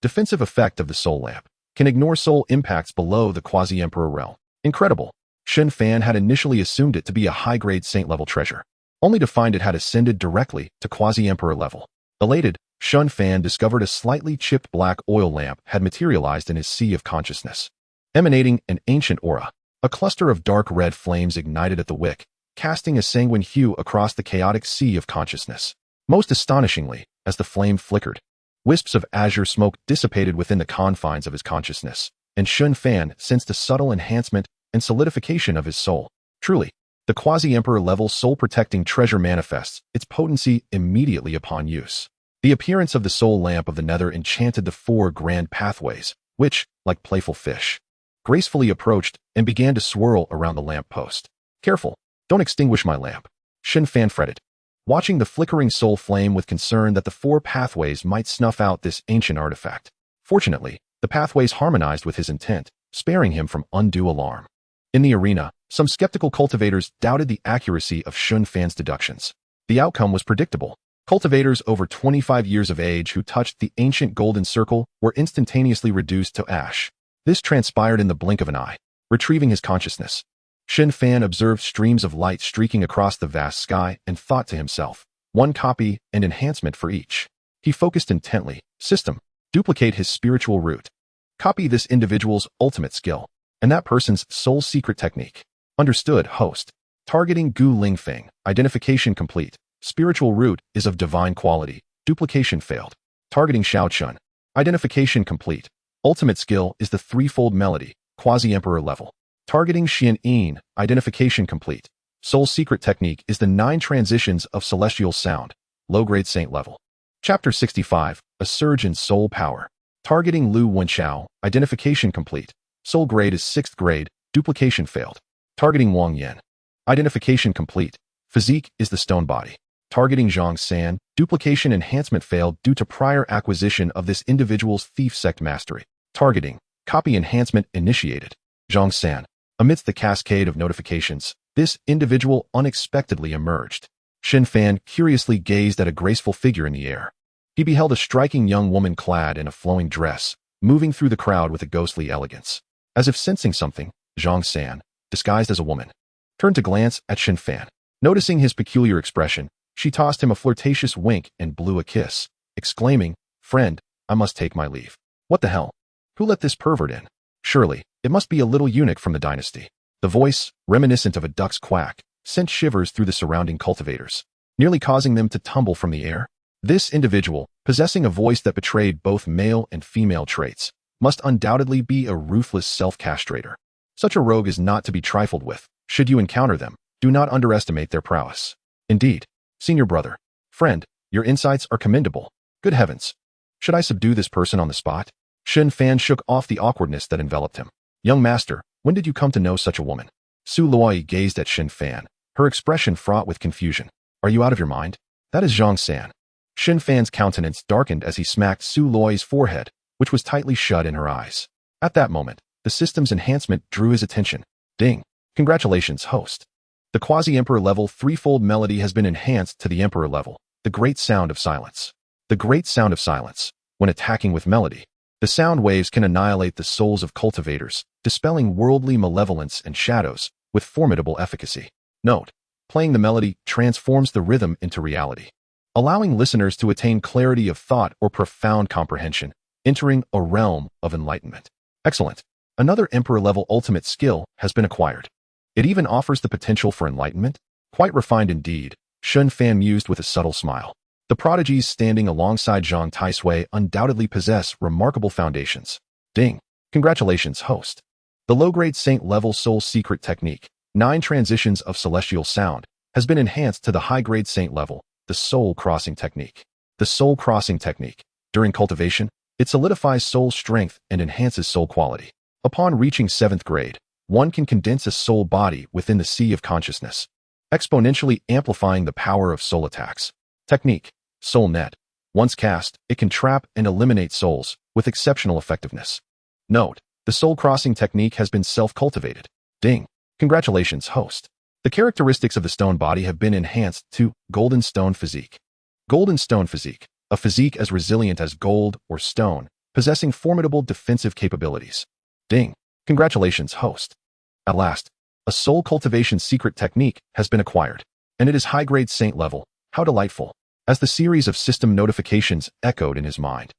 Speaker 1: Defensive effect of the Soul Lamp can ignore soul impacts below the quasi-emperor realm. Incredible. Shen Fan had initially assumed it to be a high-grade saint-level treasure, only to find it had ascended directly to quasi-emperor level. Elated, Shen Fan discovered a slightly chipped black oil lamp had materialized in his sea of consciousness. Emanating an ancient aura, a cluster of dark red flames ignited at the wick, casting a sanguine hue across the chaotic sea of consciousness. Most astonishingly, as the flame flickered, wisps of azure smoke dissipated within the confines of his consciousness, and Shen Fan sensed a subtle enhancement and solidification of his soul. Truly, the quasi-emperor level soul-protecting treasure manifests its potency immediately upon use. The appearance of the soul lamp of the Nether enchanted the four grand pathways, which, like playful fish, gracefully approached and began to swirl around the lamp post. Careful, don't extinguish my lamp. Shen Fan fretted, watching the flickering soul flame with concern that the four pathways might snuff out this ancient artifact. Fortunately, the pathways harmonized with his intent, sparing him from undue alarm. In the arena, some skeptical cultivators doubted the accuracy of Shen Fan's deductions. The outcome was predictable. Cultivators over 25 years of age who touched the ancient golden circle were instantaneously reduced to ash. This transpired in the blink of an eye. Retrieving his consciousness, Shen Fan observed streams of light streaking across the vast sky and thought to himself, one copy and enhancement for each. He focused intently. System. Duplicate his spiritual root. Copy this individual's ultimate skill, and that person's soul secret technique. Understood, host. Targeting Gu Lingfeng. Identification complete. Spiritual root is of divine quality. Duplication failed. Targeting Xiao Chun. Identification complete. Ultimate skill is the threefold melody, quasi-emperor level. Targeting Xianyin. Identification complete. Soul secret technique is the 9 transitions of celestial sound, low-grade saint level. Chapter 65, A Surge in Soul Power. Targeting Lu Wenxiao. Identification complete. Soul grade is 6th grade. Duplication failed. Targeting Wang Yan. Identification complete. Physique is the stone body. Targeting Xianxian, duplication enhancement failed due to prior acquisition of this individual's thief sect mastery. Targeting, copy enhancement initiated. Xianxian. Amidst the cascade of notifications, this individual unexpectedly emerged. Shen Fan curiously gazed at a graceful figure in the air. He beheld a striking young woman clad in a flowing dress, moving through the crowd with a ghostly elegance. As if sensing something, Xianxian, disguised as a woman, turned to glance at Shen Fan. Noticing his peculiar expression, she tossed him a flirtatious wink and blew a kiss, exclaiming, "Friend, I must take my leave." What the hell? Who let this pervert in? Surely, it must be a little eunuch from the dynasty. The voice, reminiscent of a duck's quack, sent shivers through the surrounding cultivators, nearly causing them to tumble from the air. This individual, possessing a voice that betrayed both male and female traits, must undoubtedly be a ruthless self-castrator. Such a rogue is not to be trifled with. Should you encounter them, do not underestimate their prowess. Indeed, senior brother, friend, your insights are commendable. Good heavens. Should I subdue this person on the spot? Shen Fan shook off the awkwardness that enveloped him. Young master, when did you come to know such a woman? Su Luoi gazed at Shen Fan, her expression fraught with confusion. Are you out of your mind? That is Xianxian. Shen Fan's countenance darkened as he smacked Su Luoi's forehead, which was tightly shut in her eyes. At that moment, the system's enhancement drew his attention. Ding. Congratulations, host. The quasi-emperor level threefold melody has been enhanced to the emperor level, the great sound of silence. The great sound of silence. When attacking with melody, the sound waves can annihilate the souls of cultivators, dispelling worldly malevolence and shadows with formidable efficacy. Note, playing the melody transforms the rhythm into reality, allowing listeners to attain clarity of thought or profound comprehension, entering a realm of enlightenment. Excellent. Another emperor-level ultimate skill has been acquired. It even offers the potential for enlightenment? Quite refined indeed, Shen Fan mused with a subtle smile. The prodigies standing alongside Zhang Taisui undoubtedly possess remarkable foundations. Ding. Congratulations, host. The low-grade saint-level soul secret technique, 9 transitions of celestial sound, has been enhanced to the high-grade saint level, the soul crossing technique. The soul crossing technique. During cultivation, it solidifies soul strength and enhances soul quality. Upon reaching 7th grade, one can condense a soul body within the sea of consciousness, exponentially amplifying the power of soul attacks. Technique. Soul Net. Once cast, it can trap and eliminate souls with exceptional effectiveness. Note, the soul crossing technique has been self-cultivated. Ding. Congratulations, host. The characteristics of the stone body have been enhanced to Golden Stone Physique. Golden Stone Physique. A physique as resilient as gold or stone, possessing formidable defensive capabilities. Ding. Congratulations, host. At last, a soul cultivation secret technique has been acquired, and it is high-grade saint level. How delightful. As the series of system notifications echoed in his mind,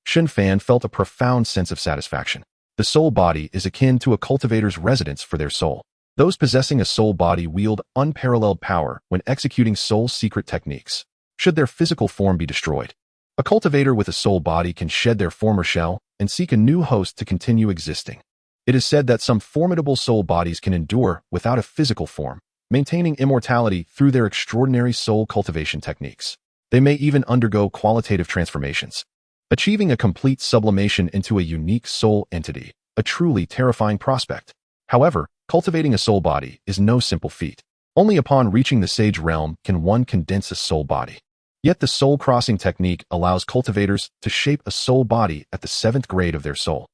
Speaker 1: Shen Fan felt a profound sense of satisfaction. The soul body is akin to a cultivator's residence for their soul. Those possessing a soul body wield unparalleled power when executing soul secret techniques. Should their physical form be destroyed, a cultivator with a soul body can shed their former shell and seek a new host to continue existing. It is said that some formidable soul bodies can endure without a physical form, maintaining immortality through their extraordinary soul cultivation techniques. They may even undergo qualitative transformations, achieving a complete sublimation into a unique soul entity, a truly terrifying prospect. However, cultivating a soul body is no simple feat. Only upon reaching the sage realm can one condense a soul body. Yet the soul crossing technique allows cultivators to shape a soul body at the 7th grade of their soul.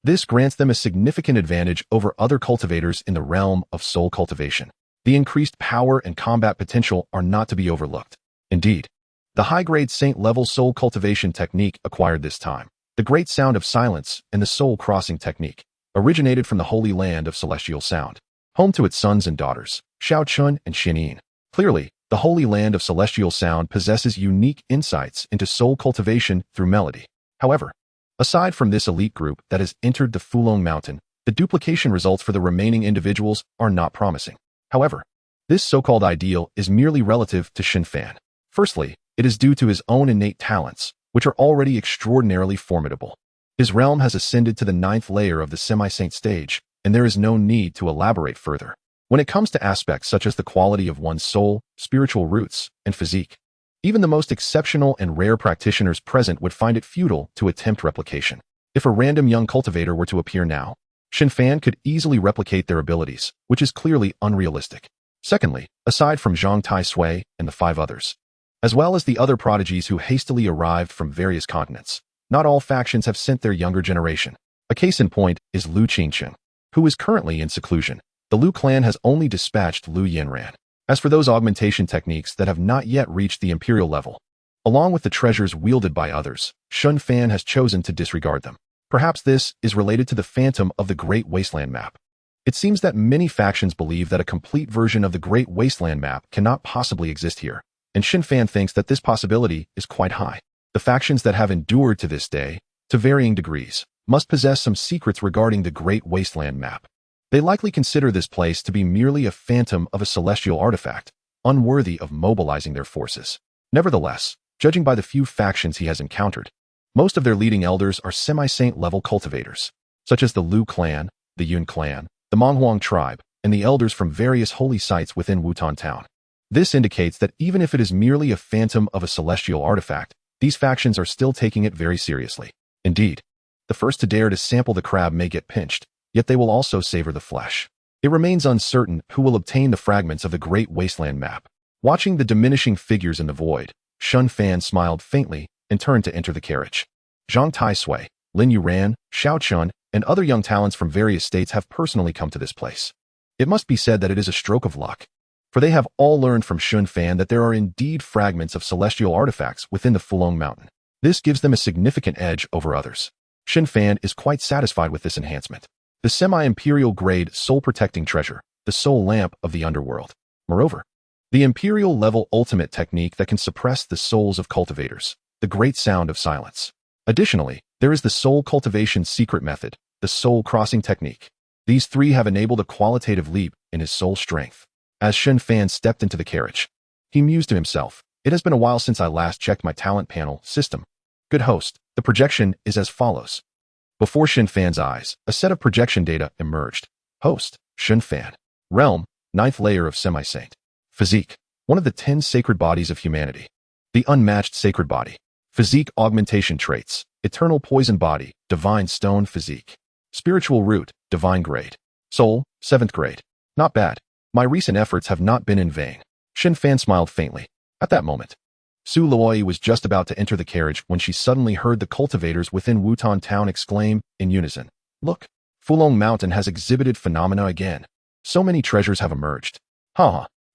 Speaker 1: This grants them a significant advantage over other cultivators in the realm of soul cultivation. The increased power and combat potential are not to be overlooked. Indeed, the high-grade saint-level soul cultivation technique acquired this time, the great sound of silence and the soul crossing technique, originated from the holy land of celestial sound, home to its sons and daughters, Shaochun and Xianyin. Clearly, the holy land of celestial sound possesses unique insights into soul cultivation through melody. However, aside from this elite group that has entered the Fulong Mountain, the duplication results for the remaining individuals are not promising. However, this so-called ideal is merely relative to Shen Fan. Firstly, it is due to his own innate talents, which are already extraordinarily formidable. His realm has ascended to the 9th layer of the semi-saint stage, and there is no need to elaborate further. When it comes to aspects such as the quality of one's soul, spiritual roots, and physique, even the most exceptional and rare practitioners present would find it futile to attempt replication. If a random young cultivator were to appear now, Shen Fan could easily replicate their abilities, which is clearly unrealistic. Secondly, aside from Zhang Tai Sui and the 5 others, as well as the other prodigies who hastily arrived from various continents, not all factions have sent their younger generation. A case in point is Lu Qingqing, who is currently in seclusion. The Lu clan has only dispatched Lu Yanran. As for those augmentation techniques that have not yet reached the imperial level, along with the treasures wielded by others, Shen Fan has chosen to disregard them. Perhaps this is related to the phantom of the Great Wasteland map. It seems that many factions believe that a complete version of the Great Wasteland map cannot possibly exist here, and Shen Fan thinks that this possibility is quite high. The factions that have endured to this day, to varying degrees, must possess some secrets regarding the Great Wasteland map. They likely consider this place to be merely a phantom of a celestial artifact, unworthy of mobilizing their forces. Nevertheless, judging by the few factions he has encountered, most of their leading elders are semi-saint level cultivators, such as the Lu clan, the Yun clan, the Monghuang tribe, and the elders from various holy sites within Wutan town. This indicates that even if it is merely a phantom of a celestial artifact, these factions are still taking it very seriously. Indeed, the first to dare to sample the crab may get pinched, yet they will also savor the flesh. It remains uncertain who will obtain the fragments of the Great Wasteland map. Watching the diminishing figures in the void, Shen Fan smiled faintly and turned to enter the carriage. Zhang Tai Sui, Lin Yuran, Xiao Chun, and other young talents from various states have personally come to this place. It must be said that it is a stroke of luck, for they have all learned from Shen Fan that there are indeed fragments of celestial artifacts within the Fulong Mountain. This gives them a significant edge over others. Shen Fan is quite satisfied with this enhancement. The semi-imperial grade soul-protecting treasure, the soul lamp of the underworld. Moreover, the imperial level ultimate technique that can suppress the souls of cultivators, the great sound of silence. Additionally, there is the soul cultivation secret method, the soul crossing technique. These 3 have enabled a qualitative leap in his soul strength. As Shen Fan stepped into the carriage, he mused to himself, "It has been a while since I last checked my talent panel system. Good host, the projection is as follows." Before Shen Fan's eyes, a set of projection data emerged. Host, Shen Fan. Realm, 9th layer of semi-saint. Physique, one of the 10 sacred bodies of humanity. The unmatched sacred body. Physique augmentation traits, eternal poison body, divine stone physique. Spiritual root, divine grade. Soul, 7th grade. Not bad. My recent efforts have not been in vain. Shen Fan smiled faintly. At that moment, Su Luoyi was just about to enter the carriage when she suddenly heard the cultivators within Wutan town exclaim in unison, "Look, Fulong Mountain has exhibited phenomena again. So many treasures have emerged.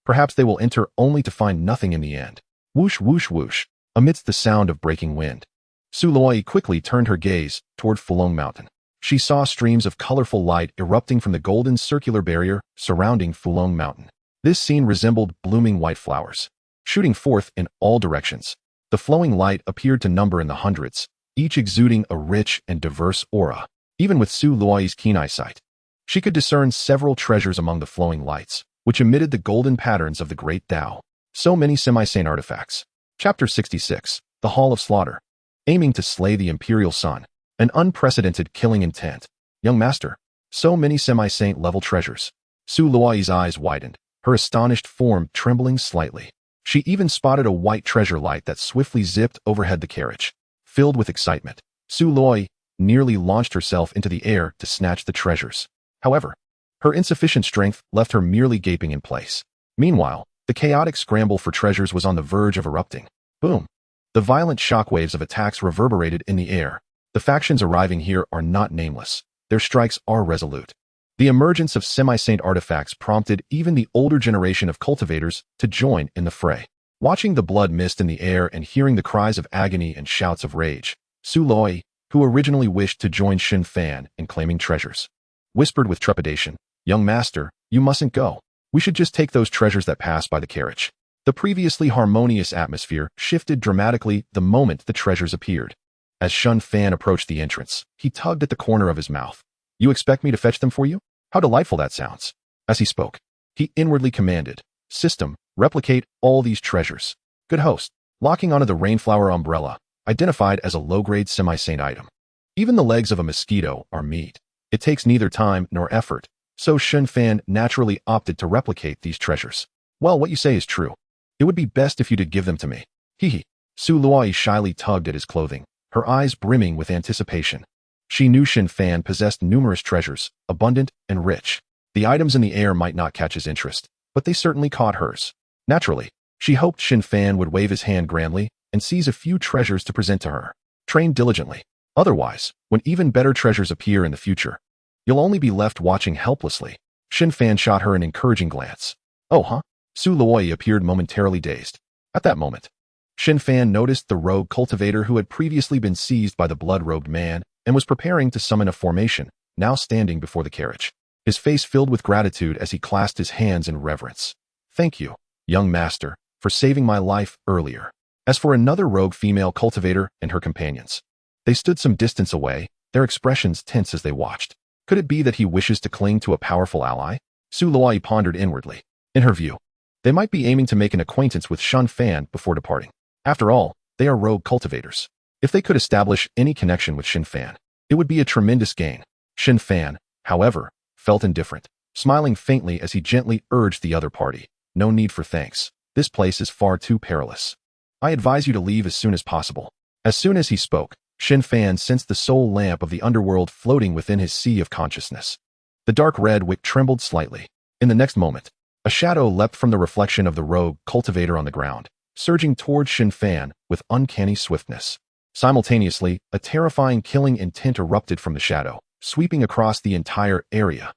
Speaker 1: Perhaps they will enter only to find nothing in the end." Whoosh whoosh whoosh, amidst the sound of breaking wind, Su Luoyi quickly turned her gaze toward Fulong Mountain. She saw streams of colorful light erupting from the golden circular barrier surrounding Fulong Mountain. This scene resembled blooming white flowers, shooting forth in all directions. The flowing light appeared to number in the hundreds, each exuding a rich and diverse aura. Even with Su Luoyi's keen eyesight, she could discern several treasures among the flowing lights, which emitted the golden patterns of the great Tao. So many semi-saint artifacts. Chapter 66, The Hall of Slaughter. Aiming to slay the Imperial Sun. An unprecedented killing intent. Young master, so many semi-saint level treasures. Su Luoyi's eyes widened, her astonished form trembling slightly. She even spotted a white treasure light that swiftly zipped overhead the carriage. Filled with excitement, Su Luoyi nearly launched herself into the air to snatch the treasures. However, her insufficient strength left her merely gaping in place. Meanwhile, the chaotic scramble for treasures was on the verge of erupting. Boom! The violent shockwaves of attacks reverberated in the air. The factions arriving here are not nameless. Their strikes are resolute. The emergence of semi-saint artifacts prompted even the older generation of cultivators to join in the fray. Watching the blood mist in the air and hearing the cries of agony and shouts of rage, Su Luoyi, who originally wished to join Shen Fan in claiming treasures, whispered with trepidation, "Young master, you mustn't go. We should just take those treasures that pass by the carriage." The previously harmonious atmosphere shifted dramatically the moment the treasures appeared. As Shen Fan approached the entrance, he tugged at the corner of his mouth. "You expect me to fetch them for you? How delightful that sounds." As he spoke, he inwardly commanded, "System, replicate all these treasures." Good host, locking onto the rainflower umbrella, identified as a low-grade semi-saint item. Even the legs of a mosquito are meat. It takes neither time nor effort, so Shen Fan naturally opted to replicate these treasures. "Well, what you say is true. It would be best if you did give them to me." Hee. Su Luoyi shyly tugged at his clothing, her eyes brimming with anticipation. She knew Shen Fan possessed numerous treasures, abundant and rich. The items in the air might not catch his interest, but they certainly caught hers. Naturally, she hoped Shen Fan would wave his hand grandly and seize a few treasures to present to her. Train diligently. Otherwise, when even better treasures appear in the future, you'll only be left watching helplessly. Shen Fan shot her an encouraging glance. Oh, huh? Su Luoyi appeared momentarily dazed. At that moment, Shen Fan noticed the rogue cultivator who had previously been seized by the blood-robed man and was preparing to summon a formation, now standing before the carriage. His face filled with gratitude as he clasped his hands in reverence. Thank you, young master, for saving my life earlier. As for another rogue female cultivator and her companions, they stood some distance away, their expressions tense as they watched. Could it be that he wishes to cling to a powerful ally? Su Luoyi pondered inwardly. In her view, they might be aiming to make an acquaintance with Shen Fan before departing. After all, they are rogue cultivators. If they could establish any connection with Shen Fan, it would be a tremendous gain. Shen Fan, however, felt indifferent, smiling faintly as he gently urged the other party. No need for thanks. This place is far too perilous. I advise you to leave as soon as possible. As soon as he spoke, Shen Fan sensed the soul lamp of the underworld floating within his sea of consciousness. The dark red wick trembled slightly. In the next moment, a shadow leapt from the reflection of the rogue cultivator on the ground, surging towards Shen Fan with uncanny swiftness. Simultaneously, a terrifying killing intent erupted from the shadow, sweeping across the entire area.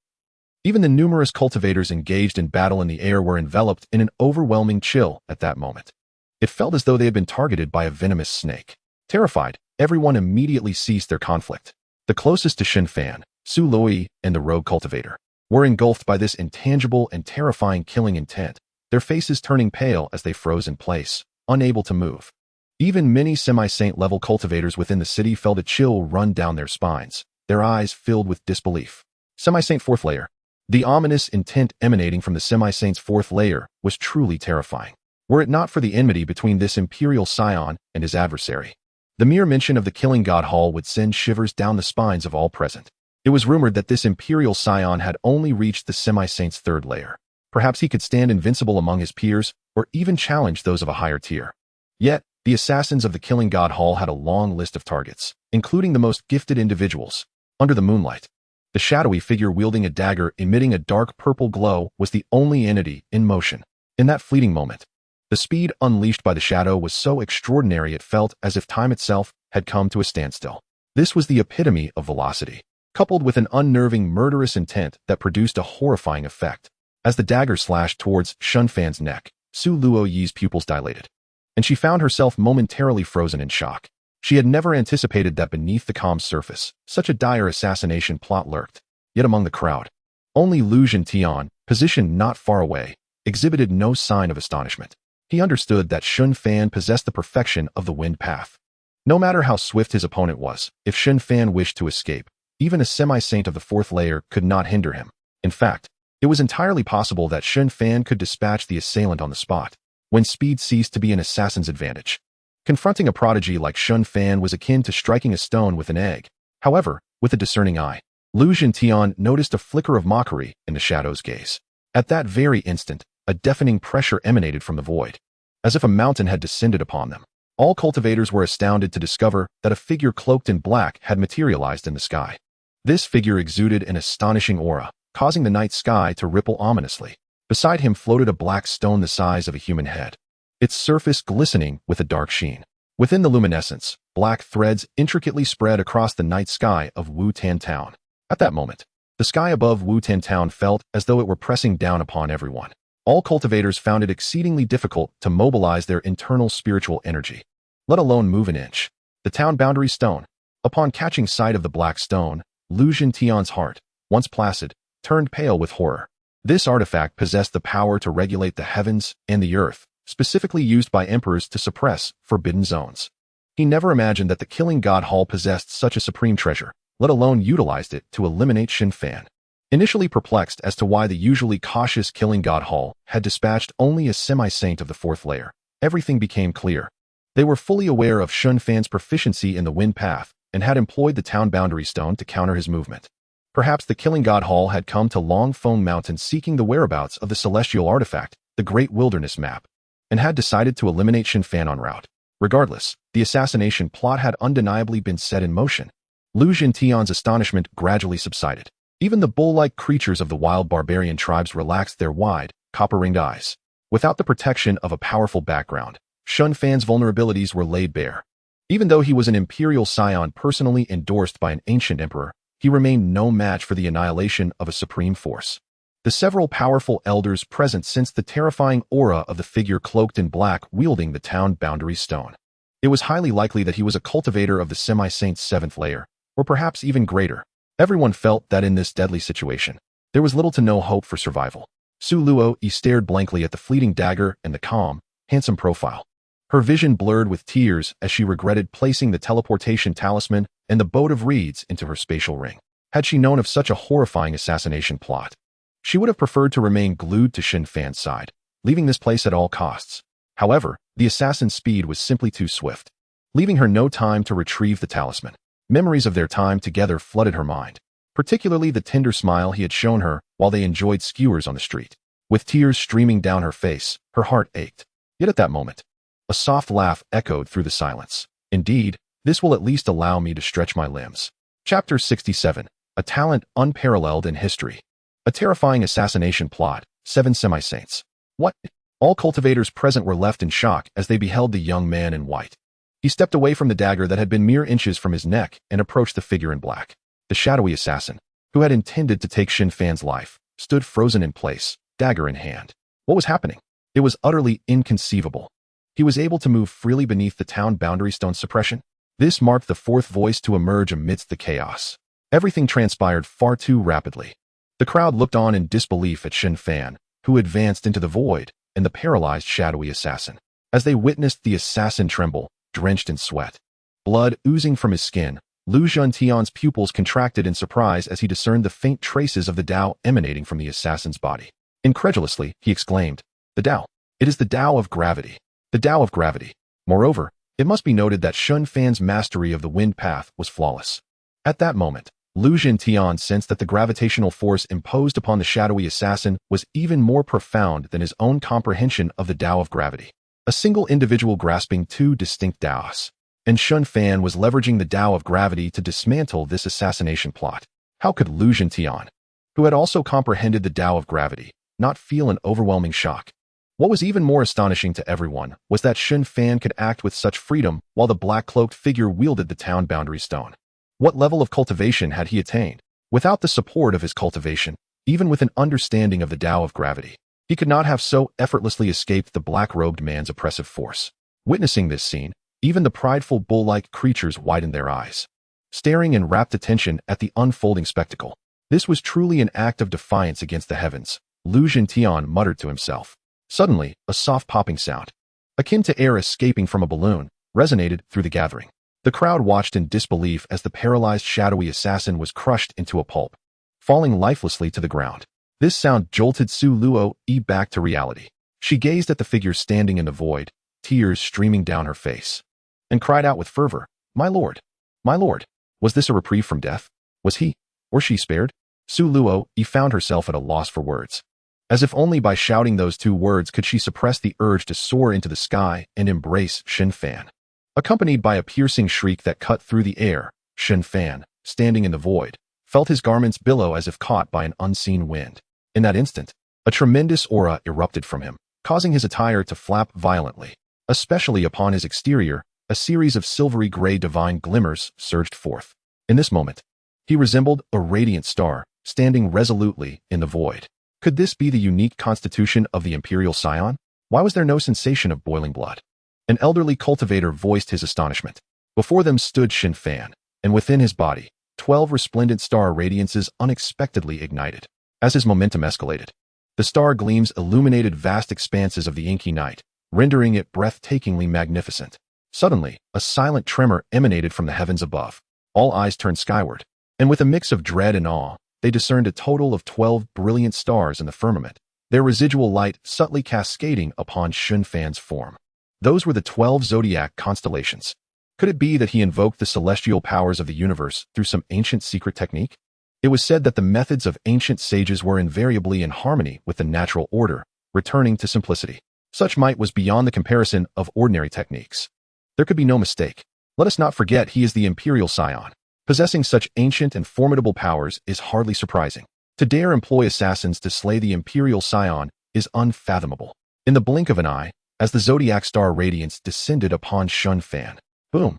Speaker 1: Even the numerous cultivators engaged in battle in the air were enveloped in an overwhelming chill at that moment. It felt as though they had been targeted by a venomous snake. Terrified, everyone immediately ceased their conflict. The closest to Shen Fan, Su Luoyi, and the rogue cultivator, were engulfed by this intangible and terrifying killing intent, their faces turning pale as they froze in place, unable to move. Even many semi-saint level cultivators within the city felt a chill run down their spines, their eyes filled with disbelief. Semi-saint fourth layer. The ominous intent emanating from the semi-saint's fourth layer was truly terrifying. Were it not for the enmity between this imperial scion and his adversary, the mere mention of the killing god hall would send shivers down the spines of all present. It was rumored that this imperial scion had only reached the semi-saint's third layer. Perhaps he could stand invincible among his peers, or even challenge those of a higher tier. Yet, the assassins of the killing god hall had a long list of targets, including the most gifted individuals. Under the moonlight, the shadowy figure wielding a dagger emitting a dark purple glow was the only entity in motion. In that fleeting moment, the speed unleashed by the shadow was so extraordinary it felt as if time itself had come to a standstill. This was the epitome of velocity, coupled with an unnerving murderous intent that produced a horrifying effect. As the dagger slashed towards Shen Fan's neck, Su Luoyi's pupils dilated, and she found herself momentarily frozen in shock. She had never anticipated that beneath the calm surface, such a dire assassination plot lurked. Yet among the crowd, only Lu Zhentian, positioned not far away, exhibited no sign of astonishment. He understood that Shen Fan possessed the perfection of the wind path. No matter how swift his opponent was, if Shen Fan wished to escape, even a semi-saint of the fourth layer could not hinder him. In fact, it was entirely possible that Shen Fan could dispatch the assailant on the spot, when speed ceased to be an assassin's advantage. Confronting a prodigy like Shen Fan was akin to striking a stone with an egg. However, with a discerning eye, Lu Zhentian noticed a flicker of mockery in the shadow's gaze. At that very instant, a deafening pressure emanated from the void, as if a mountain had descended upon them. All cultivators were astounded to discover that a figure cloaked in black had materialized in the sky. This figure exuded an astonishing aura, causing the night sky to ripple ominously. Beside him floated a black stone the size of a human head, its surface glistening with a dark sheen. Within the luminescence, black threads intricately spread across the night sky of Wu Tan Town. At that moment, the sky above Wu Tan Town felt as though it were pressing down upon everyone. All cultivators found it exceedingly difficult to mobilize their internal spiritual energy, let alone move an inch. The town boundary stone. Upon catching sight of the black stone, Lu Zhentian's heart, once placid, turned pale with horror. This artifact possessed the power to regulate the heavens and the earth, specifically used by emperors to suppress forbidden zones. He never imagined that the killing god hall possessed such a supreme treasure, let alone utilized it to eliminate Shen Fan. Initially perplexed as to why the usually cautious killing god hall had dispatched only a semi-saint of the fourth layer, everything became clear. They were fully aware of Shen Fan's proficiency in the wind path and had employed the town boundary stone to counter his movement. Perhaps the killing god hall had come to Long Phone Mountain seeking the whereabouts of the celestial artifact, the Great Wilderness Map, and had decided to eliminate Shen Fan en route. Regardless, the assassination plot had undeniably been set in motion. Lu Zhentian's astonishment gradually subsided. Even the bull-like creatures of the wild barbarian tribes relaxed their wide, copper-ringed eyes. Without the protection of a powerful background, Shen Fan's vulnerabilities were laid bare. Even though he was an imperial scion personally endorsed by an ancient emperor, he remained no match for the annihilation of a supreme force. The several powerful elders present sensed the terrifying aura of the figure cloaked in black wielding the town boundary stone. It was highly likely that he was a cultivator of the semi-saint's seventh layer, or perhaps even greater. Everyone felt that in this deadly situation, there was little to no hope for survival. Su Luo stared blankly at the fleeting dagger and the calm, handsome profile. Her vision blurred with tears as she regretted placing the teleportation talisman and the boat of reeds into her spatial ring. Had she known of such a horrifying assassination plot, she would have preferred to remain glued to Shen Fan's side, leaving this place at all costs. However, the assassin's speed was simply too swift, leaving her no time to retrieve the talisman. Memories of their time together flooded her mind, particularly the tender smile he had shown her while they enjoyed skewers on the street. With tears streaming down her face, her heart ached. Yet at that moment, a soft laugh echoed through the silence. Indeed, this will at least allow me to stretch my limbs. Chapter 67. A talent unparalleled in history. A terrifying assassination plot. 7 semi-saints. What? All cultivators present were left in shock as they beheld the young man in white. He stepped away from the dagger that had been mere inches from his neck and approached the figure in black. The shadowy assassin, who had intended to take Shen Fan's life, stood frozen in place, dagger in hand. What was happening? It was utterly inconceivable. He was able to move freely beneath the town boundary stone suppression. This marked the fourth voice to emerge amidst the chaos. Everything transpired far too rapidly. The crowd looked on in disbelief at Shen Fan, who advanced into the void, and the paralyzed shadowy assassin. As they witnessed the assassin tremble, drenched in sweat, blood oozing from his skin, Lu Zhentian's pupils contracted in surprise as he discerned the faint traces of the Tao emanating from the assassin's body. Incredulously, he exclaimed, "The Tao! It is the Tao of gravity! The Tao of gravity!" Moreover, it must be noted that Shen Fan's mastery of the wind path was flawless. At that moment, Lu Zhentian sensed that the gravitational force imposed upon the shadowy assassin was even more profound than his own comprehension of the Tao of gravity. A single individual grasping 2 distinct Taos. And Shen Fan was leveraging the Tao of gravity to dismantle this assassination plot. How could Lu Zhentian, who had also comprehended the Tao of gravity, not feel an overwhelming shock? What was even more astonishing to everyone was that Shen Fan could act with such freedom while the black-cloaked figure wielded the town boundary stone. What level of cultivation had he attained? Without the support of his cultivation, even with an understanding of the Tao of gravity, he could not have so effortlessly escaped the black-robed man's oppressive force. Witnessing this scene, even the prideful bull-like creatures widened their eyes, staring in rapt attention at the unfolding spectacle. This was truly an act of defiance against the heavens, Lu Zhentian muttered to himself. Suddenly, a soft popping sound, akin to air escaping from a balloon, resonated through the gathering. The crowd watched in disbelief as the paralyzed shadowy assassin was crushed into a pulp, falling lifelessly to the ground. This sound jolted Su Luo back to reality. She gazed at the figure standing in the void, tears streaming down her face, and cried out with fervor, "My lord! My lord!" Was this a reprieve from death? Was he, or she spared? Su Luo found herself at a loss for words. As if only by shouting those 2 words could she suppress the urge to soar into the sky and embrace Shen Fan. Accompanied by a piercing shriek that cut through the air, Shen Fan, standing in the void, felt his garments billow as if caught by an unseen wind. In that instant, a tremendous aura erupted from him, causing his attire to flap violently. Especially upon his exterior, a series of silvery gray divine glimmers surged forth. In this moment, he resembled a radiant star, standing resolutely in the void. Could this be the unique constitution of the Imperial Scion? Why was there no sensation of boiling blood? An elderly cultivator voiced his astonishment. Before them stood Shen Fan, and within his body, 12 resplendent star radiances unexpectedly ignited. As his momentum escalated, the star gleams illuminated vast expanses of the inky night, rendering it breathtakingly magnificent. Suddenly, a silent tremor emanated from the heavens above. All eyes turned skyward, and with a mix of dread and awe, they discerned a total of 12 brilliant stars in the firmament, their residual light subtly cascading upon Shen Fan's form. Those were the 12 zodiac constellations. Could it be that he invoked the celestial powers of the universe through some ancient secret technique? It was said that the methods of ancient sages were invariably in harmony with the natural order, returning to simplicity. Such might was beyond the comparison of ordinary techniques. There could be no mistake. Let us not forget he is the Imperial Scion. Possessing such ancient and formidable powers is hardly surprising. To dare employ assassins to slay the Imperial Scion is unfathomable. In the blink of an eye, as the zodiac star radiance descended upon Shen Fan, boom!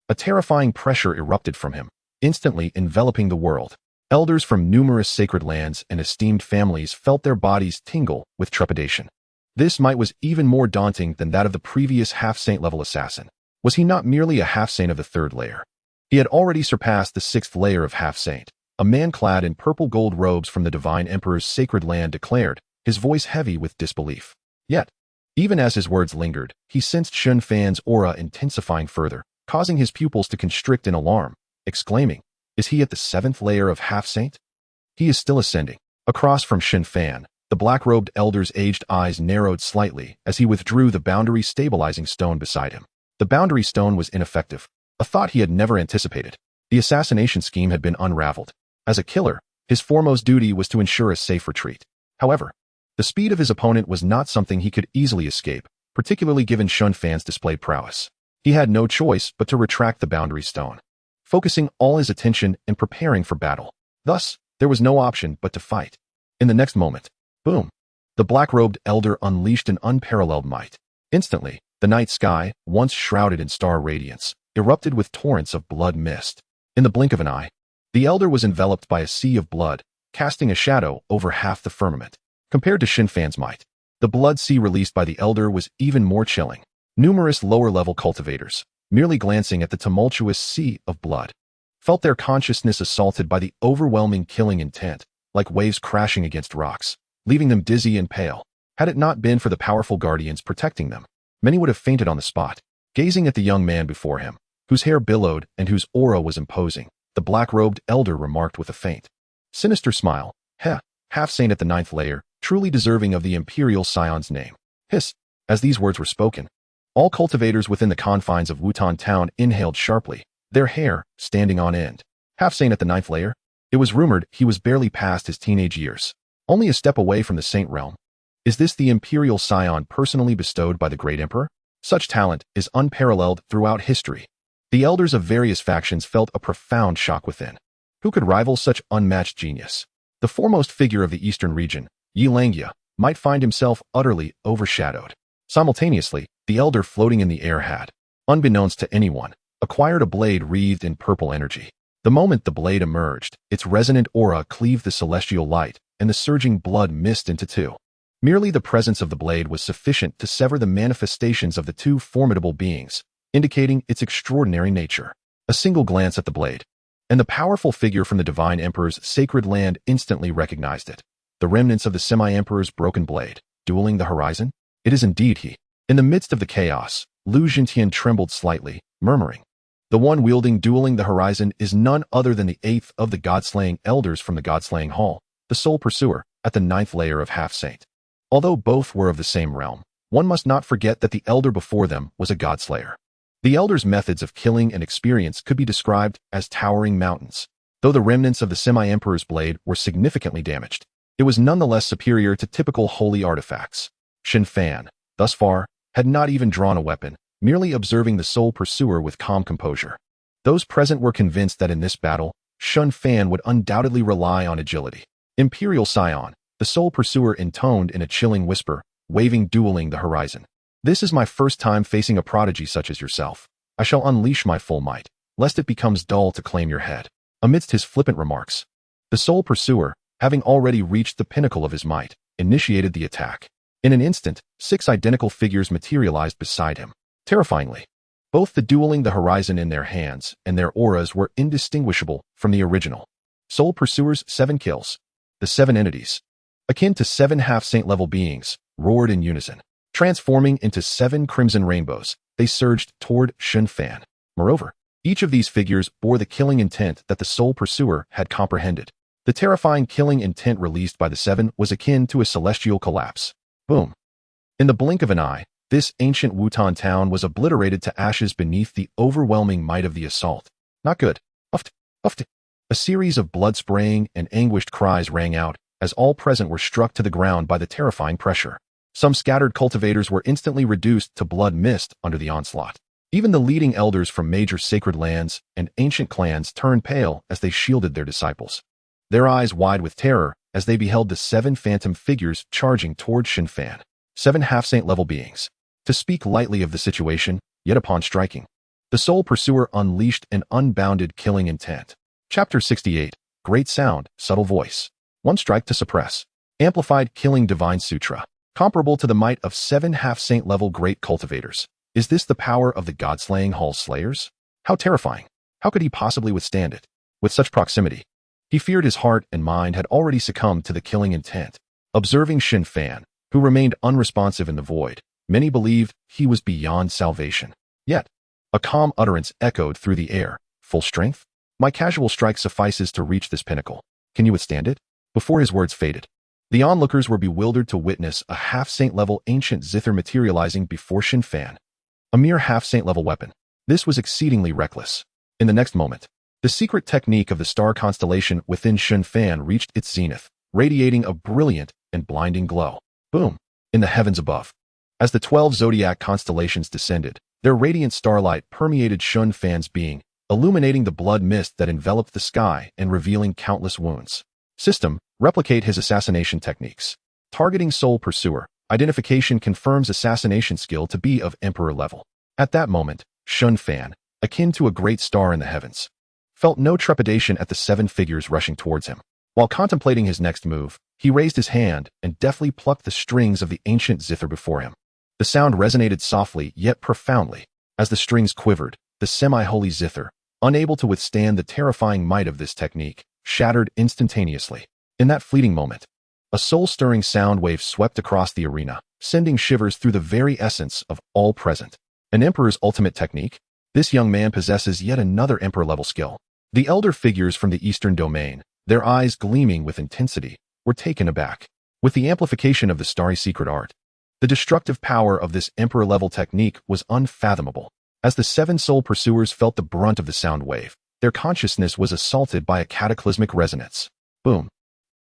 Speaker 1: A terrifying pressure erupted from him, instantly enveloping the world. Elders from numerous sacred lands and esteemed families felt their bodies tingle with trepidation. This might was even more daunting than that of the previous half-saint level assassin. Was he not merely a half-saint of the third layer? He had already surpassed the sixth layer of half-saint. A man clad in purple-gold robes from the Divine Emperor's sacred land declared, his voice heavy with disbelief. Yet, even as his words lingered, he sensed Shen Fan's aura intensifying further, causing his pupils to constrict in alarm, exclaiming, "Is he at the seventh layer of half-saint?" He is still ascending. Across from Shen Fan, the black-robed elder's aged eyes narrowed slightly as he withdrew the boundary stabilizing stone beside him. The boundary stone was ineffective, a thought he had never anticipated. The assassination scheme had been unraveled. As a killer, his foremost duty was to ensure a safe retreat. However, the speed of his opponent was not something he could easily escape, particularly given Shen Fan's displayed prowess. He had no choice but to retract the boundary stone, focusing all his attention and preparing for battle. Thus, there was no option but to fight. In the next moment, boom! The black-robed elder unleashed an unparalleled might. Instantly, the night sky, once shrouded in star radiance, erupted with torrents of blood mist. In the blink of an eye, the elder was enveloped by a sea of blood, casting a shadow over half the firmament. Compared to Shen Fan's might, the blood sea released by the elder was even more chilling. Numerous lower-level cultivators, merely glancing at the tumultuous sea of blood, felt their consciousness assaulted by the overwhelming killing intent, like waves crashing against rocks, leaving them dizzy and pale. Had it not been for the powerful guardians protecting them, many would have fainted on the spot. Gazing at the young man before him, whose hair billowed and whose aura was imposing, the black-robed elder remarked with a faint, sinister smile, half-saint at the ninth layer, truly deserving of the imperial scion's name. Hiss! As these words were spoken, all cultivators within the confines of Wutan town inhaled sharply, their hair standing on end. Half-saint at the ninth layer? It was rumored he was barely past his teenage years, only a step away from the saint realm. Is this the imperial scion personally bestowed by the great emperor? Such talent is unparalleled throughout history. The elders of various factions felt a profound shock within. Who could rival such unmatched genius? The foremost figure of the eastern region, xianxia, might find himself utterly overshadowed. Simultaneously, the elder floating in the air had, unbeknownst to anyone, acquired a blade wreathed in purple energy. The moment the blade emerged, its resonant aura cleaved the celestial light, and the surging blood mist into two. Merely the presence of the blade was sufficient to sever the manifestations of the two formidable beings, indicating its extraordinary nature. A single glance at the blade, and the powerful figure from the Divine Emperor's sacred land instantly recognized it. The remnants of the Semi-Emperor's broken blade, dueling the horizon? It is indeed he. In the midst of the chaos, Lu Jintian trembled slightly, murmuring, "The one wielding dueling the horizon is none other than the eighth of the god-slaying elders from the god-slaying hall, the sole pursuer, at the ninth layer of half-saint." Although both were of the same realm, one must not forget that the elder before them was a god-slayer. The elder's methods of killing and experience could be described as towering mountains. Though the remnants of the Semi-Emperor's blade were significantly damaged, it was nonetheless superior to typical holy artifacts. Shen Fan, thus far, had not even drawn a weapon, merely observing the sole pursuer with calm composure. Those present were convinced that in this battle, Shen Fan would undoubtedly rely on agility. "Imperial Scion," the sole pursuer intoned in a chilling whisper, waving dueling the horizon. "This is my first time facing a prodigy such as yourself. I shall unleash my full might, lest it becomes dull to claim your head." Amidst his flippant remarks, the sole pursuer, having already reached the pinnacle of his might, initiated the attack. In an instant, 6 identical figures materialized beside him. Terrifyingly, both the dueling the horizon in their hands and their auras were indistinguishable from the original. Sole pursuer's 7 kills. The 7 entities, akin to 7 half-saint level beings, roared in unison. Transforming into 7 crimson rainbows, they surged toward Shen Fan. Moreover, each of these figures bore the killing intent that the sole pursuer had comprehended. The terrifying killing intent released by the 7 was akin to a celestial collapse. Boom! In the blink of an eye, this ancient Wutan town was obliterated to ashes beneath the overwhelming might of the assault. Not good. Uft, uft. A series of blood-spraying and anguished cries rang out as all present were struck to the ground by the terrifying pressure. Some scattered cultivators were instantly reduced to blood mist under the onslaught. Even the leading elders from major sacred lands and ancient clans turned pale as they shielded their disciples, their eyes wide with terror as they beheld the 7 phantom figures charging toward Shen Fan, 7 half-saint level beings. To speak lightly of the situation, yet upon striking, the soul pursuer unleashed an unbounded killing intent. Chapter 68, Great Sound, Subtle Voice. One strike to suppress. Amplified Killing Divine Sutra. Comparable to the might of 7 half-saint level great cultivators. Is this the power of the god-slaying hall slayers? How terrifying. How could he possibly withstand it? With such proximity, he feared his heart and mind had already succumbed to the killing intent. Observing Shen Fan, who remained unresponsive in the void, many believed he was beyond salvation. Yet, a calm utterance echoed through the air. Full strength? My casual strike suffices to reach this pinnacle. Can you withstand it? Before his words faded, the onlookers were bewildered to witness a half-saint level ancient zither materializing before Shen Fan. A mere half-saint level weapon. This was exceedingly reckless. In the next moment, the secret technique of the star constellation within Shen Fan reached its zenith, radiating a brilliant and blinding glow. Boom! In the heavens above. As the 12 zodiac constellations descended, their radiant starlight permeated Shen Fan's being, illuminating the blood mist that enveloped the sky and revealing countless wounds. System, replicate his assassination techniques. Targeting soul pursuer, identification confirms assassination skill to be of emperor level. At that moment, Shen Fan, akin to a great star in the heavens, felt no trepidation at the 7 figures rushing towards him. While contemplating his next move, he raised his hand and deftly plucked the strings of the ancient zither before him. The sound resonated softly yet profoundly. As the strings quivered, the semi-holy zither, unable to withstand the terrifying might of this technique, shattered instantaneously. In that fleeting moment, a soul-stirring sound wave swept across the arena, sending shivers through the very essence of all present. An emperor's ultimate technique? This young man possesses yet another emperor-level skill. The elder figures from the eastern domain, their eyes gleaming with intensity, were taken aback. With the amplification of the starry secret art, the destructive power of this emperor-level technique was unfathomable. As the 7 soul pursuers felt the brunt of the sound wave, their consciousness was assaulted by a cataclysmic resonance. Boom!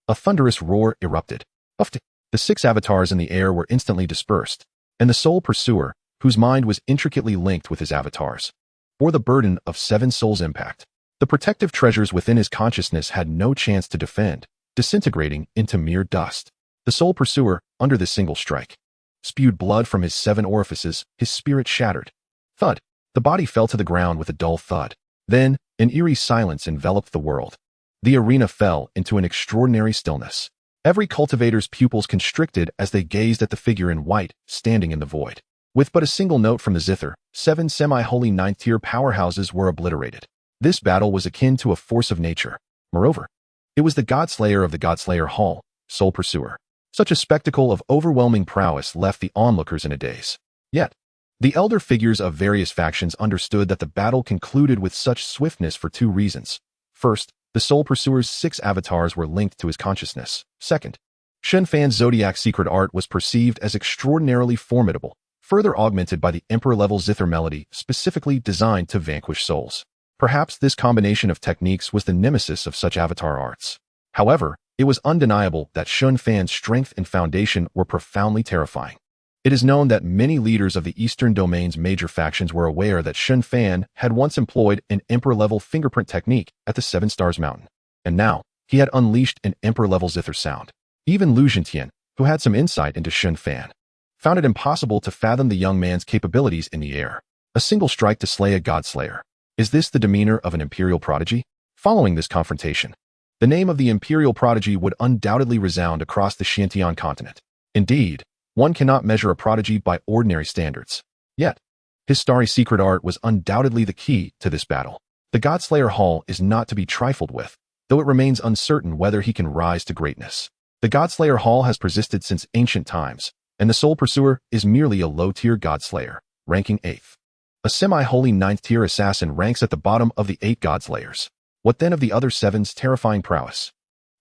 Speaker 1: A thunderous roar erupted. Puffed. The 6 avatars in the air were instantly dispersed, and the soul pursuer, whose mind was intricately linked with his avatars, bore the burden of 7 souls' impact. The protective treasures within his consciousness had no chance to defend, disintegrating into mere dust. The soul pursuer, under this single strike, spewed blood from his 7 orifices, his spirit shattered. Thud! The body fell to the ground with a dull thud. Then, an eerie silence enveloped the world. The arena fell into an extraordinary stillness. Every cultivator's pupils constricted as they gazed at the figure in white, standing in the void. With but a single note from the zither, 7 semi-holy 9th-tier powerhouses were obliterated. This battle was akin to a force of nature. Moreover, it was the Godslayer of the Godslayer Hall, soul pursuer. Such a spectacle of overwhelming prowess left the onlookers in a daze. Yet, the elder figures of various factions understood that the battle concluded with such swiftness for 2 reasons. First, the soul pursuer's 6 avatars were linked to his consciousness. Second, Shen Fan's zodiac secret art was perceived as extraordinarily formidable, further augmented by the emperor-level zither melody specifically designed to vanquish souls. Perhaps this combination of techniques was the nemesis of such avatar arts. However, it was undeniable that Shen Fan's strength and foundation were profoundly terrifying. It is known that many leaders of the Eastern Domain's major factions were aware that Shen Fan had once employed an Emperor-level fingerprint technique at the 7 Stars Mountain, and now he had unleashed an Emperor-level zither sound. Even Lu Zhentian, who had some insight into Shen Fan, found it impossible to fathom the young man's capabilities in the air. A single strike to slay a Godslayer. Is this the demeanor of an Imperial prodigy? Following this confrontation, the name of the Imperial prodigy would undoubtedly resound across the Xianxian continent. Indeed, one cannot measure a prodigy by ordinary standards. Yet, his starry secret art was undoubtedly the key to this battle. The Godslayer Hall is not to be trifled with, though it remains uncertain whether he can rise to greatness. The Godslayer Hall has persisted since ancient times, and the Soul Pursuer is merely a low-tier Godslayer, ranking 8th. A semi-holy 9th-tier assassin ranks at the bottom of the 8 Godslayers. What then of the other 7's terrifying prowess?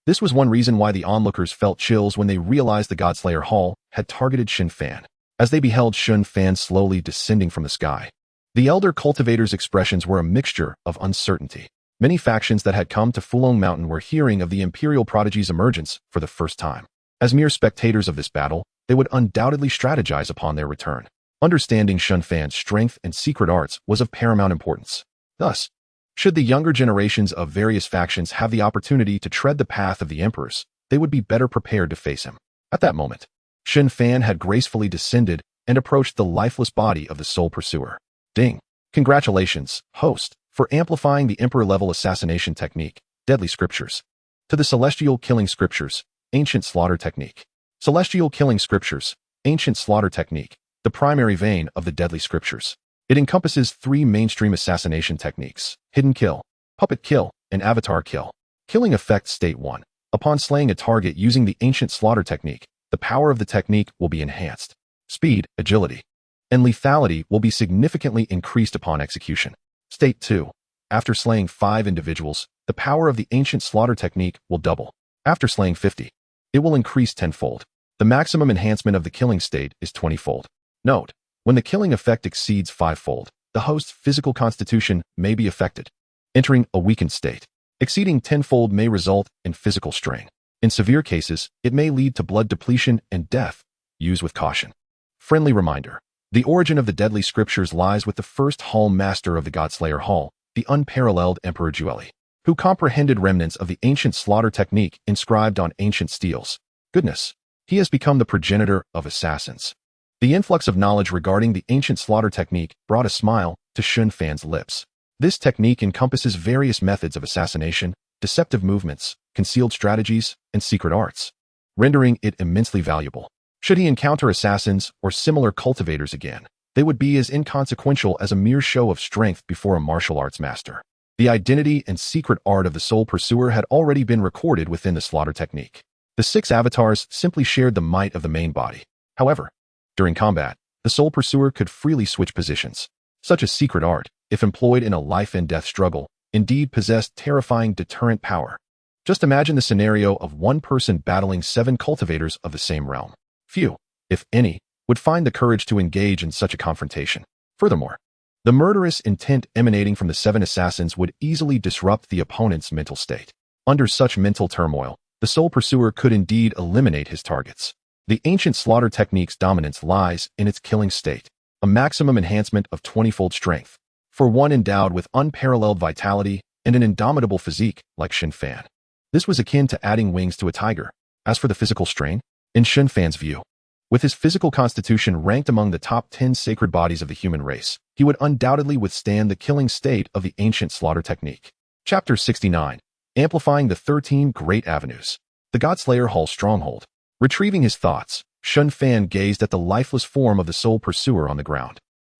Speaker 1: This was one reason why the onlookers felt chills when they realized the Godslayer Hall had targeted Shen Fan. As they beheld Shen Fan slowly descending from the sky, the elder cultivators' expressions were a mixture of uncertainty. Many factions that had come to Fulong Mountain were hearing of the Imperial prodigy's emergence for the first time. As mere spectators of this battle, they would undoubtedly strategize upon their return. Understanding Shen Fan's strength and secret arts was of paramount importance. Thus, should the younger generations of various factions have the opportunity to tread the path of the emperors, they would be better prepared to face him. At that moment, Shen Fan had gracefully descended and approached the lifeless body of the soul pursuer. Ding! Congratulations, host, for amplifying the Emperor-level assassination technique, Deadly Scriptures. To the Celestial Killing Scriptures, Ancient Slaughter Technique. Celestial Killing Scriptures, Ancient Slaughter Technique, the primary vein of the Deadly Scriptures. It encompasses 3 mainstream assassination techniques: Hidden Kill, Puppet Kill, and Avatar Kill. Killing Effect State 1. Upon slaying a target using the Ancient Slaughter Technique, the power of the technique will be enhanced. Speed, agility, and lethality will be significantly increased upon execution. State 2. After slaying 5 individuals, the power of the Ancient Slaughter Technique will double. After slaying 50, it will increase tenfold. The maximum enhancement of the killing state is 20-fold. Note: when the killing effect exceeds 5-fold, the host's physical constitution may be affected, entering a weakened state. Exceeding 10-fold may result in physical strain. In severe cases, it may lead to blood depletion and death. Use with caution. Friendly reminder: the origin of the Deadly Scriptures lies with the first Hall Master of the Godslayer Hall, the unparalleled Emperor Jueli, who comprehended remnants of the Ancient Slaughter Technique inscribed on ancient steels. Goodness, he has become the progenitor of assassins. The influx of knowledge regarding the Ancient Slaughter Technique brought a smile to Shen Fan's lips. This technique encompasses various methods of assassination, deceptive movements, concealed strategies, and secret arts, rendering it immensely valuable. Should he encounter assassins or similar cultivators again, they would be as inconsequential as a mere show of strength before a martial arts master. The identity and secret art of the soul pursuer had already been recorded within the slaughter technique. The 6 avatars simply shared the might of the main body. However, during combat, the soul pursuer could freely switch positions. Such a secret art, if employed in a life-and-death struggle, indeed possessed terrifying deterrent power. Just imagine the scenario of one person battling 7 cultivators of the same realm. Few, if any, would find the courage to engage in such a confrontation. Furthermore, the murderous intent emanating from the 7 assassins would easily disrupt the opponent's mental state. Under such mental turmoil, the soul pursuer could indeed eliminate his targets. The Ancient Slaughter Technique's dominance lies in its killing state, a maximum enhancement of 20-fold strength, for one endowed with unparalleled vitality and an indomitable physique like Shen Fan. This was akin to adding wings to a tiger. As for the physical strain, in Shen Fan's view, with his physical constitution ranked among the top 10 sacred bodies of the human race, he would undoubtedly withstand the killing state of the Ancient Slaughter Technique. Chapter 69. Amplifying the 13 Great Avenues. The Godslayer Hall Stronghold. Retrieving his thoughts, Shen Fan gazed at the lifeless form of the soul pursuer on the ground.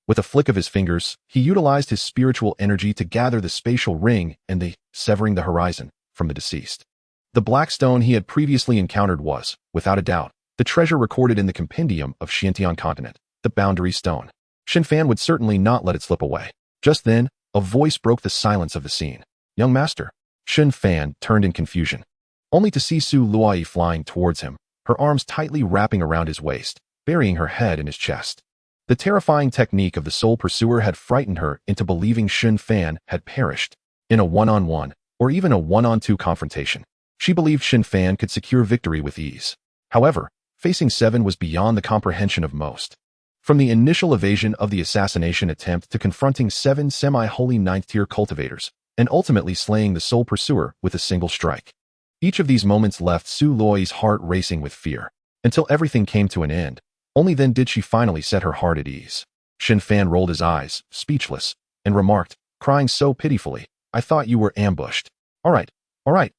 Speaker 1: With a flick of his fingers, he utilized his spiritual energy to gather the spatial ring and severing the horizon from the deceased. The black stone he had previously encountered was, without a doubt, the treasure recorded in the compendium of Xianxian continent, the boundary stone. Shen Fan would certainly not let it slip away. Just then, a voice broke the silence of the scene. "Young master." Shen Fan turned in confusion, only to see Su Luai flying towards him, her arms tightly wrapping around his waist, burying her head in his chest. The terrifying technique of the soul pursuer had frightened her into believing Shen Fan had perished. In a one-on-one, or even a one-on-two confrontation, she believed Shen Fan could secure victory with ease. However, facing 7 was beyond the comprehension of most. From the initial evasion of the assassination attempt to confronting 7 semi-holy 9th-tier cultivators, and ultimately slaying the soul pursuer with a single strike. Each of these moments left Su Luoi's heart racing with fear, until everything came to an end. Only then did she finally set her heart at ease. Shen Fan rolled his eyes, speechless, and remarked, crying so pitifully, "I thought you were ambushed." All right,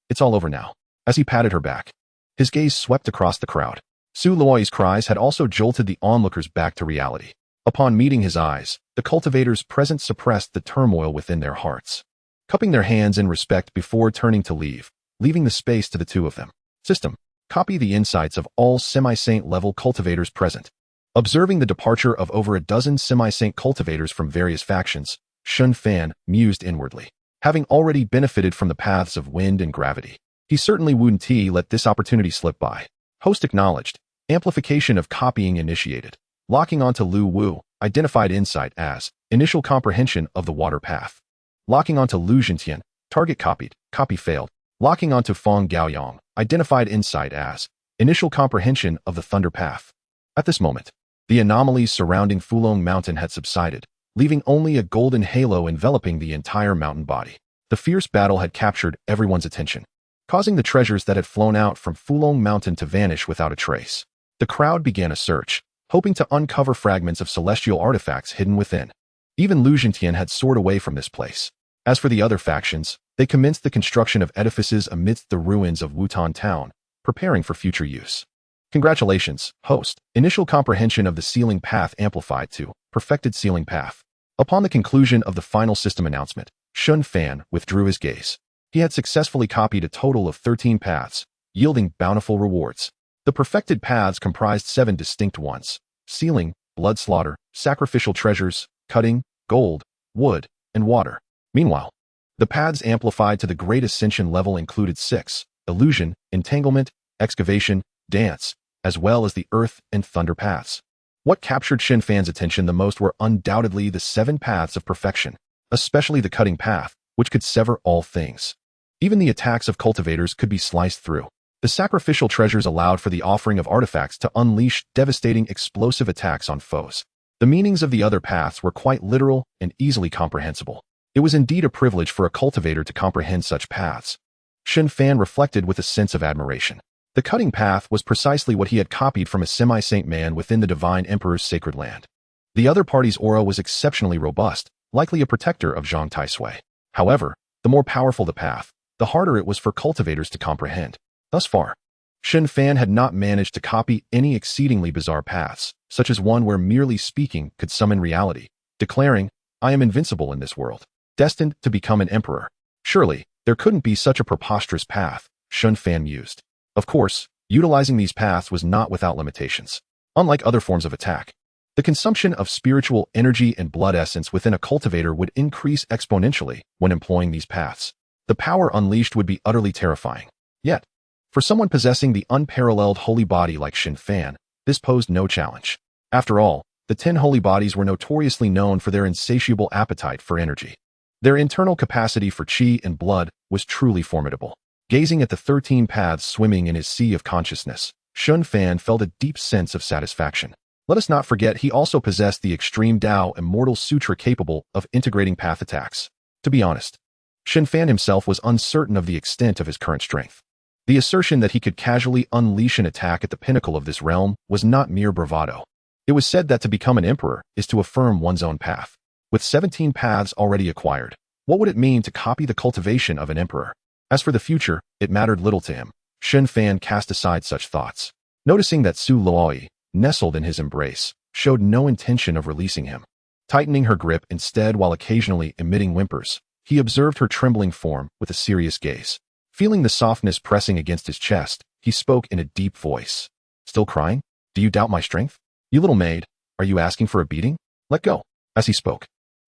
Speaker 1: it's all over now." As he patted her back, his gaze swept across the crowd. Su Luoi's cries had also jolted the onlookers back to reality. Upon meeting his eyes, the cultivators present suppressed the turmoil within their hearts, cupping their hands in respect before turning to leave, leaving the space to the 2 of them. System. Copy the insights of all semi-saint level cultivators present. Observing the departure of over a dozen semi-saint cultivators from various factions, Shen Fan mused inwardly. Having already benefited from the paths of wind and gravity, he certainly wouldn't let this opportunity slip by. Host acknowledged. Amplification of copying initiated. Locking onto Lu Wu, identified insight as initial comprehension of the water path. Locking onto Lu Zhentian, target copied, copy failed. Locking onto Feng Gaoyong, identified insight as initial comprehension of the thunder path. At this moment, the anomalies surrounding Fulong Mountain had subsided, leaving only a golden halo enveloping the entire mountain body. The fierce battle had captured everyone's attention. causing the treasures that had flown out from Fulong Mountain to vanish without a trace. The crowd began a search, hoping to uncover fragments of celestial artifacts hidden within. Even Lu Zhentian had soared away from this place. As for the other factions, they commenced the construction of edifices amidst the ruins of Wutan Town, preparing for future use. Congratulations, host. Initial comprehension of the sealing path amplified to perfected sealing path. Upon the conclusion of the final system announcement, Shen Fan withdrew his gaze. He had successfully copied a total of 13 paths, yielding bountiful rewards. The perfected paths comprised 7 distinct ones: sealing, blood slaughter, sacrificial treasures, cutting, gold, wood, and water. Meanwhile, the paths amplified to the great ascension level included 6: illusion, entanglement, excavation, dance, as well as the earth and thunder paths. What captured Shen Fan's attention the most were undoubtedly the 7 paths of perfection, especially the cutting path, which could sever all things. Even the attacks of cultivators could be sliced through. The sacrificial treasures allowed for the offering of artifacts to unleash devastating explosive attacks on foes. The meanings of the other paths were quite literal and easily comprehensible. It was indeed a privilege for a cultivator to comprehend such paths. Shen Fan reflected with a sense of admiration. The cutting path was precisely what he had copied from a semi-saint man within the Divine Emperor's sacred land. The other party's aura was exceptionally robust, likely a protector of Zhang Taisui. However, the more powerful the path, the harder it was for cultivators to comprehend. Thus far, Shen Fan had not managed to copy any exceedingly bizarre paths, such as one where merely speaking could summon reality, declaring, "I am invincible in this world, destined to become an emperor." Surely, there couldn't be such a preposterous path, Shen Fan mused. Of course, utilizing these paths was not without limitations. Unlike other forms of attack, the consumption of spiritual energy and blood essence within a cultivator would increase exponentially when employing these paths. The power unleashed would be utterly terrifying. Yet, for someone possessing the unparalleled holy body like Shen Fan, this posed no challenge. After all, the 10 holy bodies were notoriously known for their insatiable appetite for energy. Their internal capacity for qi and blood was truly formidable. Gazing at the 13 paths swimming in his sea of consciousness, Shen Fan felt a deep sense of satisfaction. Let us not forget he also possessed the extreme Tao Immortal Sutra capable of integrating path attacks. To be honest, Shen Fan himself was uncertain of the extent of his current strength. The assertion that he could casually unleash an attack at the pinnacle of this realm was not mere bravado. It was said that to become an emperor is to affirm one's own path. With 17 paths already acquired, what would it mean to copy the cultivation of an emperor? As for the future, it mattered little to him. Shen Fan cast aside such thoughts. Noticing that Su Luoi, nestled in his embrace, showed no intention of releasing him. Tightening her grip instead while occasionally emitting whimpers, he observed her trembling form with a serious gaze. Feeling the softness pressing against his chest, he spoke in a deep voice. "Still crying? Do you doubt my strength? You little maid, are you asking for a beating? Let go." As he spoke,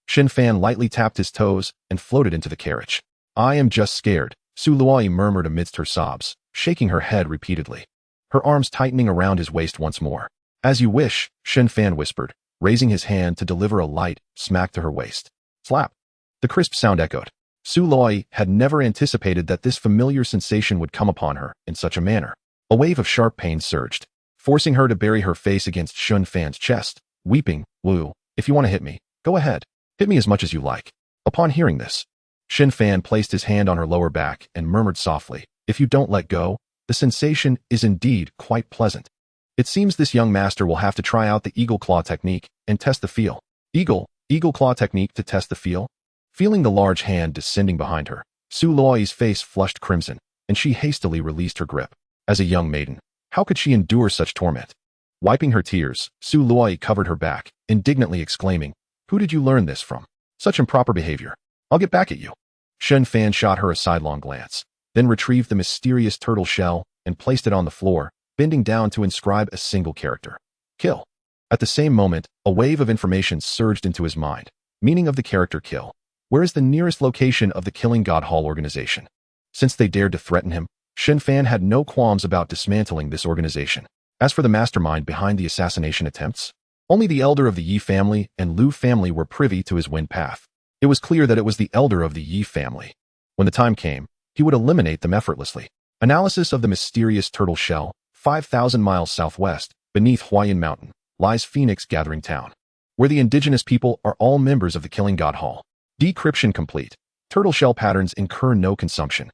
Speaker 1: Shen Fan lightly tapped his toes and floated into the carriage. "I am just scared," Su Luoi murmured amidst her sobs, shaking her head repeatedly. Her arms tightening around his waist once more. "As you wish," Shen Fan whispered, raising his hand to deliver a light smack to her waist. Slap. The crisp sound echoed. Su Luoi had never anticipated that this familiar sensation would come upon her in such a manner. A wave of sharp pain surged, forcing her to bury her face against Shen Fan's chest, weeping, "Wu, if you want to hit me, go ahead. Hit me as much as you like." Upon hearing this, Shen Fan placed his hand on her lower back and murmured softly, "If you don't let go, the sensation is indeed quite pleasant. It seems this young master will have to try out the eagle claw technique and test the feel." Eagle claw technique to test the feel? Feeling the large hand descending behind her, Su Luoi's face flushed crimson, and she hastily released her grip. As a young maiden, how could she endure such torment? Wiping her tears, Su Luoi covered her back, indignantly exclaiming, "Who did you learn this from? Such improper behavior. I'll get back at you." Shen Fan shot her a sidelong glance, then retrieved the mysterious turtle shell and placed it on the floor, bending down to inscribe a single character. "Kill." At the same moment, a wave of information surged into his mind. Meaning of the character kill. Where is the nearest location of the Killing God Hall organization? Since they dared to threaten him, Shen Fan had no qualms about dismantling this organization. As for the mastermind behind the assassination attempts, only the elder of the Yi family and Lu family were privy to his wind path. It was clear that it was the elder of the Yi family. When the time came, he would eliminate them effortlessly. Analysis of the mysterious turtle shell. 5,000 miles southwest, beneath Huayan Mountain, lies Phoenix Gathering Town, where the indigenous people are all members of the Killing God Hall. Decryption complete. Turtle shell patterns incur no consumption.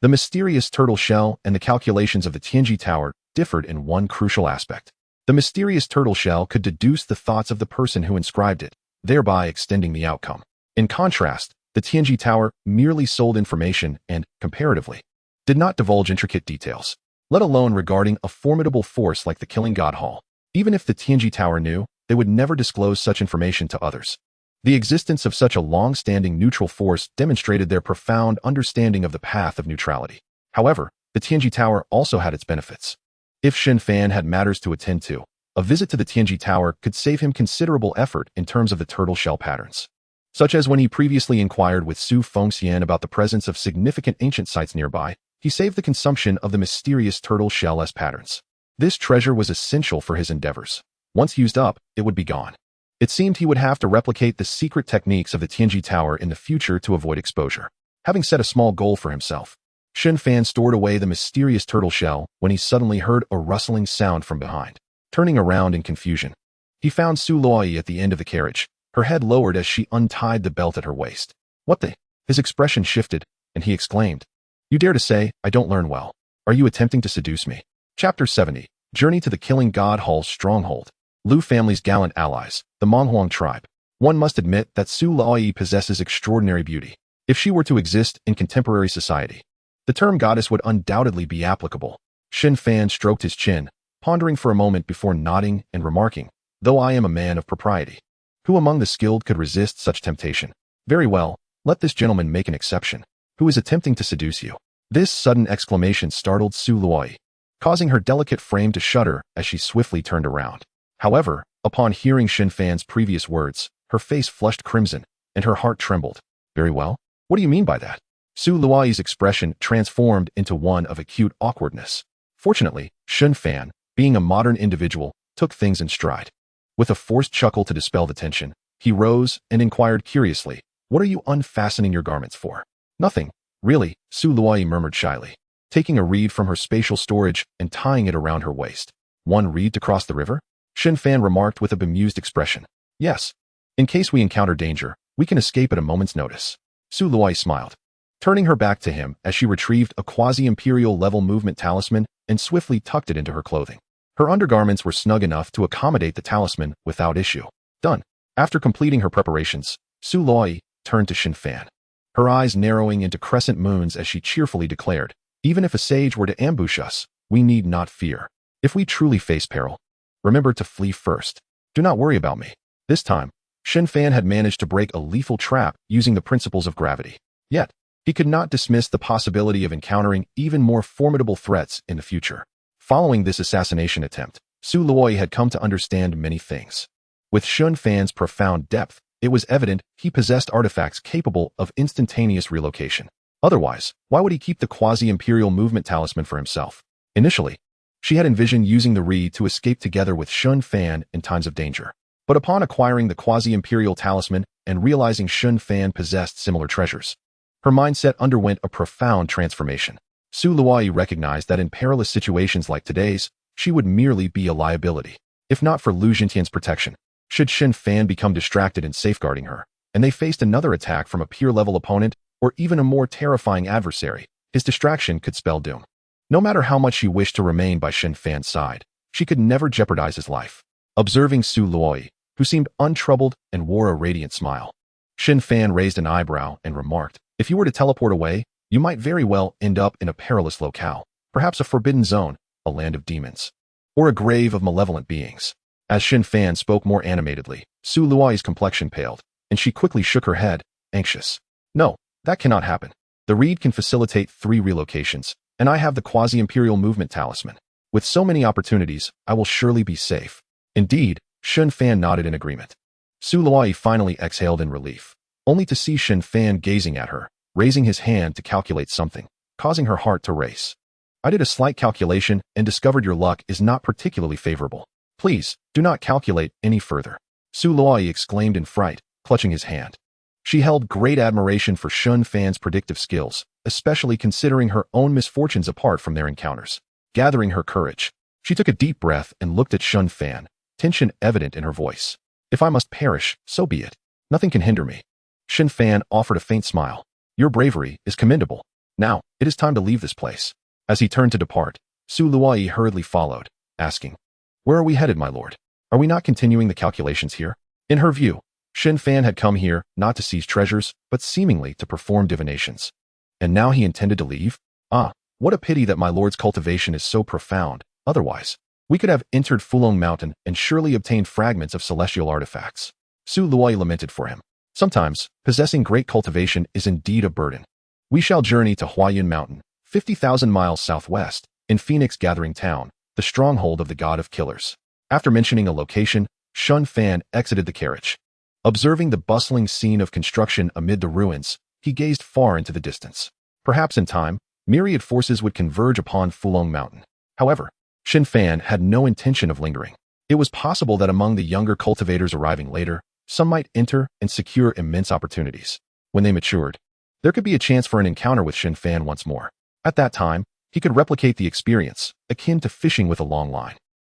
Speaker 1: The mysterious turtle shell and the calculations of the Tianji Tower differed in one crucial aspect. The mysterious turtle shell could deduce the thoughts of the person who inscribed it, thereby extending the outcome. In contrast, the Tianji Tower merely sold information and, comparatively, did not divulge intricate details, let alone regarding a formidable force like the Killing God Hall. Even if the Tianji Tower knew, they would never disclose such information to others. The existence of such a long-standing neutral force demonstrated their profound understanding of the path of neutrality. However, the Tianji Tower also had its benefits. If Shen Fan had matters to attend to, a visit to the Tianji Tower could save him considerable effort in terms of the turtle shell patterns, such as when he previously inquired with Su Fengxian about the presence of significant ancient sites nearby. He saved the consumption of the mysterious turtle shell-S patterns. This treasure was essential for his endeavors. Once used up, it would be gone. It seemed he would have to replicate the secret techniques of the Tianji Tower in the future to avoid exposure. Having set a small goal for himself, Shen Fan stored away the mysterious turtle shell when he suddenly heard a rustling sound from behind. Turning around in confusion, he found Su Luoyi at the end of the carriage, her head lowered as she untied the belt at her waist. What the? His expression shifted, and he exclaimed, "You dare to say I don't learn well? Are you attempting to seduce me?" Chapter 70. Journey to the Killing God Hall's Stronghold. Lu family's gallant allies, the Monghuang tribe. One must admit that Su Luoyi possesses extraordinary beauty. If she were to exist in contemporary society, the term goddess would undoubtedly be applicable. Shen Fan stroked his chin, pondering for a moment before nodding and remarking, "Though I am a man of propriety, who among the skilled could resist such temptation? Very well, let this gentleman make an exception. Who is attempting to seduce you?" This sudden exclamation startled Su Luoyi, causing her delicate frame to shudder as she swiftly turned around. However, upon hearing Shen Fan's previous words, her face flushed crimson, and her heart trembled. "Very well? What do you mean by that?" Su Luoyi's expression transformed into one of acute awkwardness. Fortunately, Shen Fan, being a modern individual, took things in stride. With a forced chuckle to dispel the tension, he rose and inquired curiously, "What are you unfastening your garments for?" "Nothing, really," Su Luoyi murmured shyly, taking a reed from her spatial storage and tying it around her waist. "One reed to cross the river?" Shen Fan remarked with a bemused expression. "Yes. In case we encounter danger, we can escape at a moment's notice." Su Luoyi smiled, turning her back to him as she retrieved a quasi-imperial level movement talisman and swiftly tucked it into her clothing. Her undergarments were snug enough to accommodate the talisman without issue. Done. After completing her preparations, Su Luoyi turned to Shen Fan, her eyes narrowing into crescent moons as she cheerfully declared, "Even if a sage were to ambush us, we need not fear. If we truly face peril, remember to flee first. Do not worry about me." This time, Shen Fan had managed to break a lethal trap using the principles of gravity. Yet, he could not dismiss the possibility of encountering even more formidable threats in the future. Following this assassination attempt, Su Luoyi had come to understand many things. With Shen Fan's profound depth, it was evident he possessed artifacts capable of instantaneous relocation. Otherwise, why would he keep the quasi-imperial movement talisman for himself? Initially, she had envisioned using the reed to escape together with Shen Fan in times of danger. But upon acquiring the quasi-imperial talisman and realizing Shen Fan possessed similar treasures, her mindset underwent a profound transformation. Su Luoyi recognized that in perilous situations like today's, she would merely be a liability, if not for Lu Jintian's protection. Should Shen Fan become distracted in safeguarding her, and they faced another attack from a peer-level opponent or even a more terrifying adversary, his distraction could spell doom. No matter how much she wished to remain by Shen Fan's side, she could never jeopardize his life. Observing Su Luoyi, who seemed untroubled and wore a radiant smile, Shen Fan raised an eyebrow and remarked, "If you were to teleport away, you might very well end up in a perilous locale, perhaps a forbidden zone, a land of demons, or a grave of malevolent beings." As Shen Fan spoke more animatedly, Su Luoyi's complexion paled, and she quickly shook her head, anxious. "No, that cannot happen. The reed can facilitate 3 relocations, and I have the quasi-imperial movement talisman. With so many opportunities, I will surely be safe." Indeed, Shen Fan nodded in agreement. Su Luoyi finally exhaled in relief, only to see Shen Fan gazing at her, raising his hand to calculate something, causing her heart to race. "I did a slight calculation and discovered your luck is not particularly favorable. Please, do not calculate any further." Su Luoyi exclaimed in fright, clutching his hand. She held great admiration for Shen Fan's predictive skills, especially considering her own misfortunes apart from their encounters. Gathering her courage, she took a deep breath and looked at Shen Fan, tension evident in her voice. "If I must perish, so be it. Nothing can hinder me." Shen Fan offered a faint smile. "Your bravery is commendable. Now, it is time to leave this place. As he turned to depart, Su Luai hurriedly followed, asking, "Where are we headed, my lord? Are we not continuing the calculations here?" In her view, Shen Fan had come here not to seize treasures, but seemingly to perform divinations. And now he intended to leave? Ah, what a pity that my lord's cultivation is so profound. Otherwise, we could have entered Fulong Mountain and surely obtained fragments of celestial artifacts. Su Luai lamented for him. Sometimes, possessing great cultivation is indeed a burden. We shall journey to Huayan Mountain, 50,000 miles southwest, in Phoenix Gathering Town, the stronghold of the god of killers. After mentioning a location, Shen Fan exited the carriage. Observing the bustling scene of construction amid the ruins, he gazed far into the distance. Perhaps in time, myriad forces would converge upon Fulong Mountain. However, Shen Fan had no intention of lingering. It was possible that among the younger cultivators arriving later, some might enter and secure immense opportunities. When they matured, there could be a chance for an encounter with Shen Fan once more. At that time, he could replicate the experience, akin to fishing with a long line.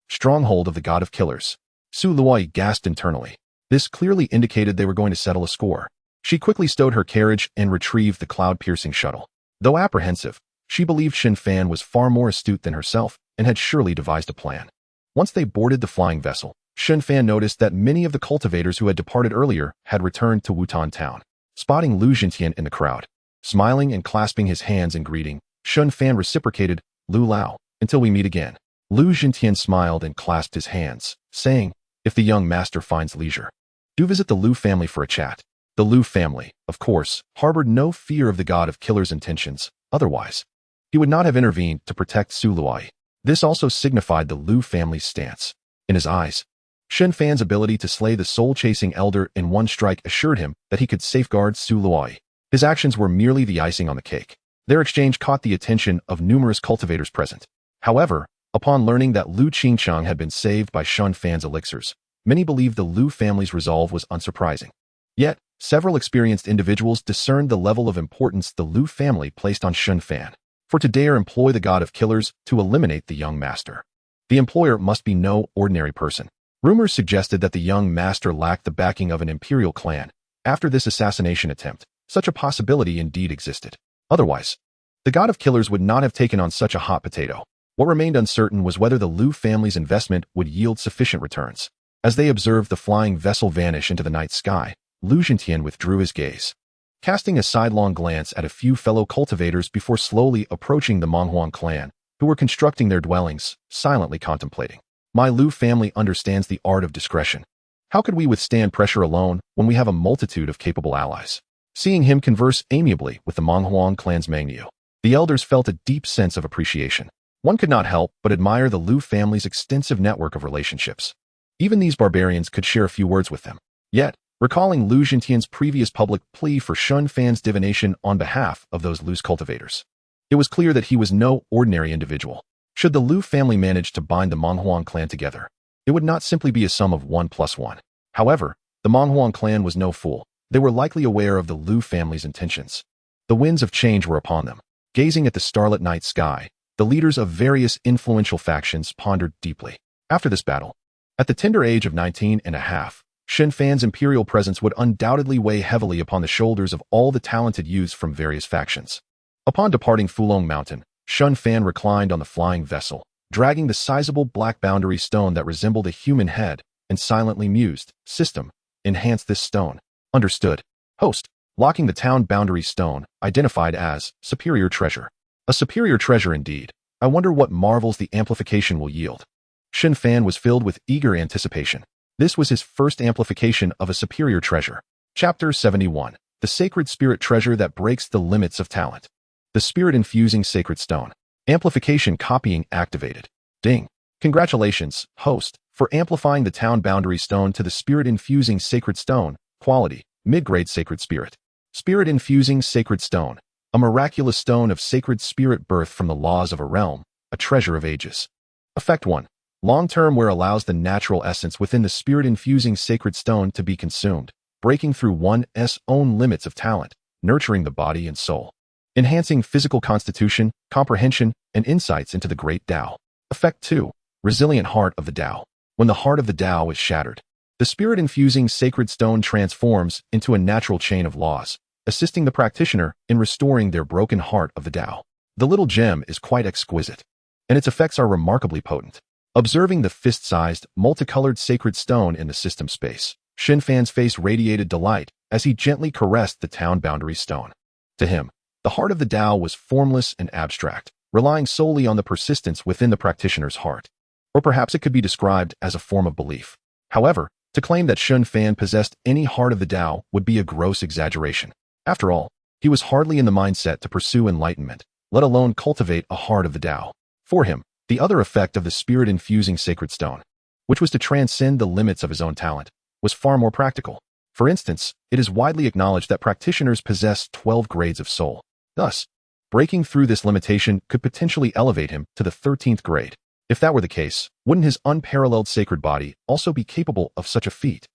Speaker 1: Stronghold of the god of killers. Su Luai gasped internally. This clearly indicated they were going to settle a score. She quickly stowed her carriage and retrieved the cloud-piercing shuttle. Though apprehensive, she believed Shen Fan was far more astute than herself and had surely devised a plan. Once they boarded the flying vessel, Shen Fan noticed that many of the cultivators who had departed earlier had returned to Wutan Town. Spotting Lu Jintian in the crowd, smiling and clasping his hands in greeting, Shen Fan reciprocated, "Lu Lao, until we meet again." Lu Jintian smiled and clasped his hands, saying, "If the young master finds leisure, do visit the Lu family for a chat." The Lu family, of course, harbored no fear of the god of killers' intentions. Otherwise, he would not have intervened to protect Su Luai. This also signified the Lu family's stance. In his eyes, Shen Fan's ability to slay the soul-chasing elder in one strike assured him that he could safeguard Su Luai. His actions were merely the icing on the cake. Their exchange caught the attention of numerous cultivators present. However, upon learning that Lu Qingchang had been saved by Shen Fan's elixirs, many believed the Lu family's resolve was unsurprising. Yet, several experienced individuals discerned the level of importance the Lu family placed on Shen Fan. For to dare employ the god of killers to eliminate the young master, the employer must be no ordinary person. Rumors suggested that the young master lacked the backing of an imperial clan. After this assassination attempt, such a possibility indeed existed. Otherwise, the god of killers would not have taken on such a hot potato. What remained uncertain was whether the Lu family's investment would yield sufficient returns. As they observed the flying vessel vanish into the night sky, Lu Jintian withdrew his gaze, casting a sidelong glance at a few fellow cultivators before slowly approaching the Monghuang clan, who were constructing their dwellings, silently contemplating. My Lu family understands the art of discretion. How could we withstand pressure alone when we have a multitude of capable allies? Seeing him converse amiably with the Monghuang clan's Mangniu, the elders felt a deep sense of appreciation. One could not help but admire the Lu family's extensive network of relationships. Even these barbarians could share a few words with them. Yet, recalling Lu Jintian's previous public plea for Shen Fan's divination on behalf of those Lu's cultivators, it was clear that he was no ordinary individual. Should the Lu family manage to bind the Monghuang clan together, it would not simply be a sum of 1 + 1. However, the Monghuang clan was no fool. They were likely aware of the Lu family's intentions. The winds of change were upon them. Gazing at the starlit night sky, the leaders of various influential factions pondered deeply. After this battle, at the tender age of 19 and a half, Shen Fan's imperial presence would undoubtedly weigh heavily upon the shoulders of all the talented youths from various factions. Upon departing Fulong Mountain, Shen Fan reclined on the flying vessel, dragging the sizable black boundary stone that resembled a human head, and silently mused, "System, enhance this stone." Understood. Host, locking the town boundary stone, identified as superior treasure. A superior treasure indeed. I wonder what marvels the amplification will yield. Shen Fan was filled with eager anticipation. This was his first amplification of a superior treasure. Chapter 71. The Sacred Spirit Treasure that Breaks the Limits of Talent. The Spirit-Infusing Sacred Stone. Amplification copying activated. Ding. Congratulations, host, for amplifying the town boundary stone to the Spirit-Infusing Sacred Stone. Quality, mid-grade Sacred Spirit. Spirit-Infusing Sacred Stone. A miraculous stone of sacred spirit birthed from the laws of a realm, a treasure of ages. Effect 1. Long-term wear allows the natural essence within the spirit-infusing sacred stone to be consumed, breaking through one's own limits of talent, nurturing the body and soul, enhancing physical constitution, comprehension, and insights into the great Tao. Effect 2. Resilient heart of the Tao. When the heart of the Tao is shattered, the spirit-infusing sacred stone transforms into a natural chain of laws, assisting the practitioner in restoring their broken heart of the Tao. The little gem is quite exquisite, and its effects are remarkably potent. Observing the fist-sized, multicolored sacred stone in the system space, Shen Fan's face radiated delight as he gently caressed the town boundary stone. To him, the heart of the Tao was formless and abstract, relying solely on the persistence within the practitioner's heart. Or perhaps it could be described as a form of belief. However, to claim that Shen Fan possessed any heart of the Tao would be a gross exaggeration. After all, he was hardly in the mindset to pursue enlightenment, let alone cultivate a heart of the Tao. For him, the other effect of the spirit-infusing sacred stone, which was to transcend the limits of his own talent, was far more practical. For instance, it is widely acknowledged that practitioners possess 12 grades of soul. Thus, breaking through this limitation could potentially elevate him to the 13th grade. If that were the case, wouldn't his unparalleled sacred body also be capable of such a feat?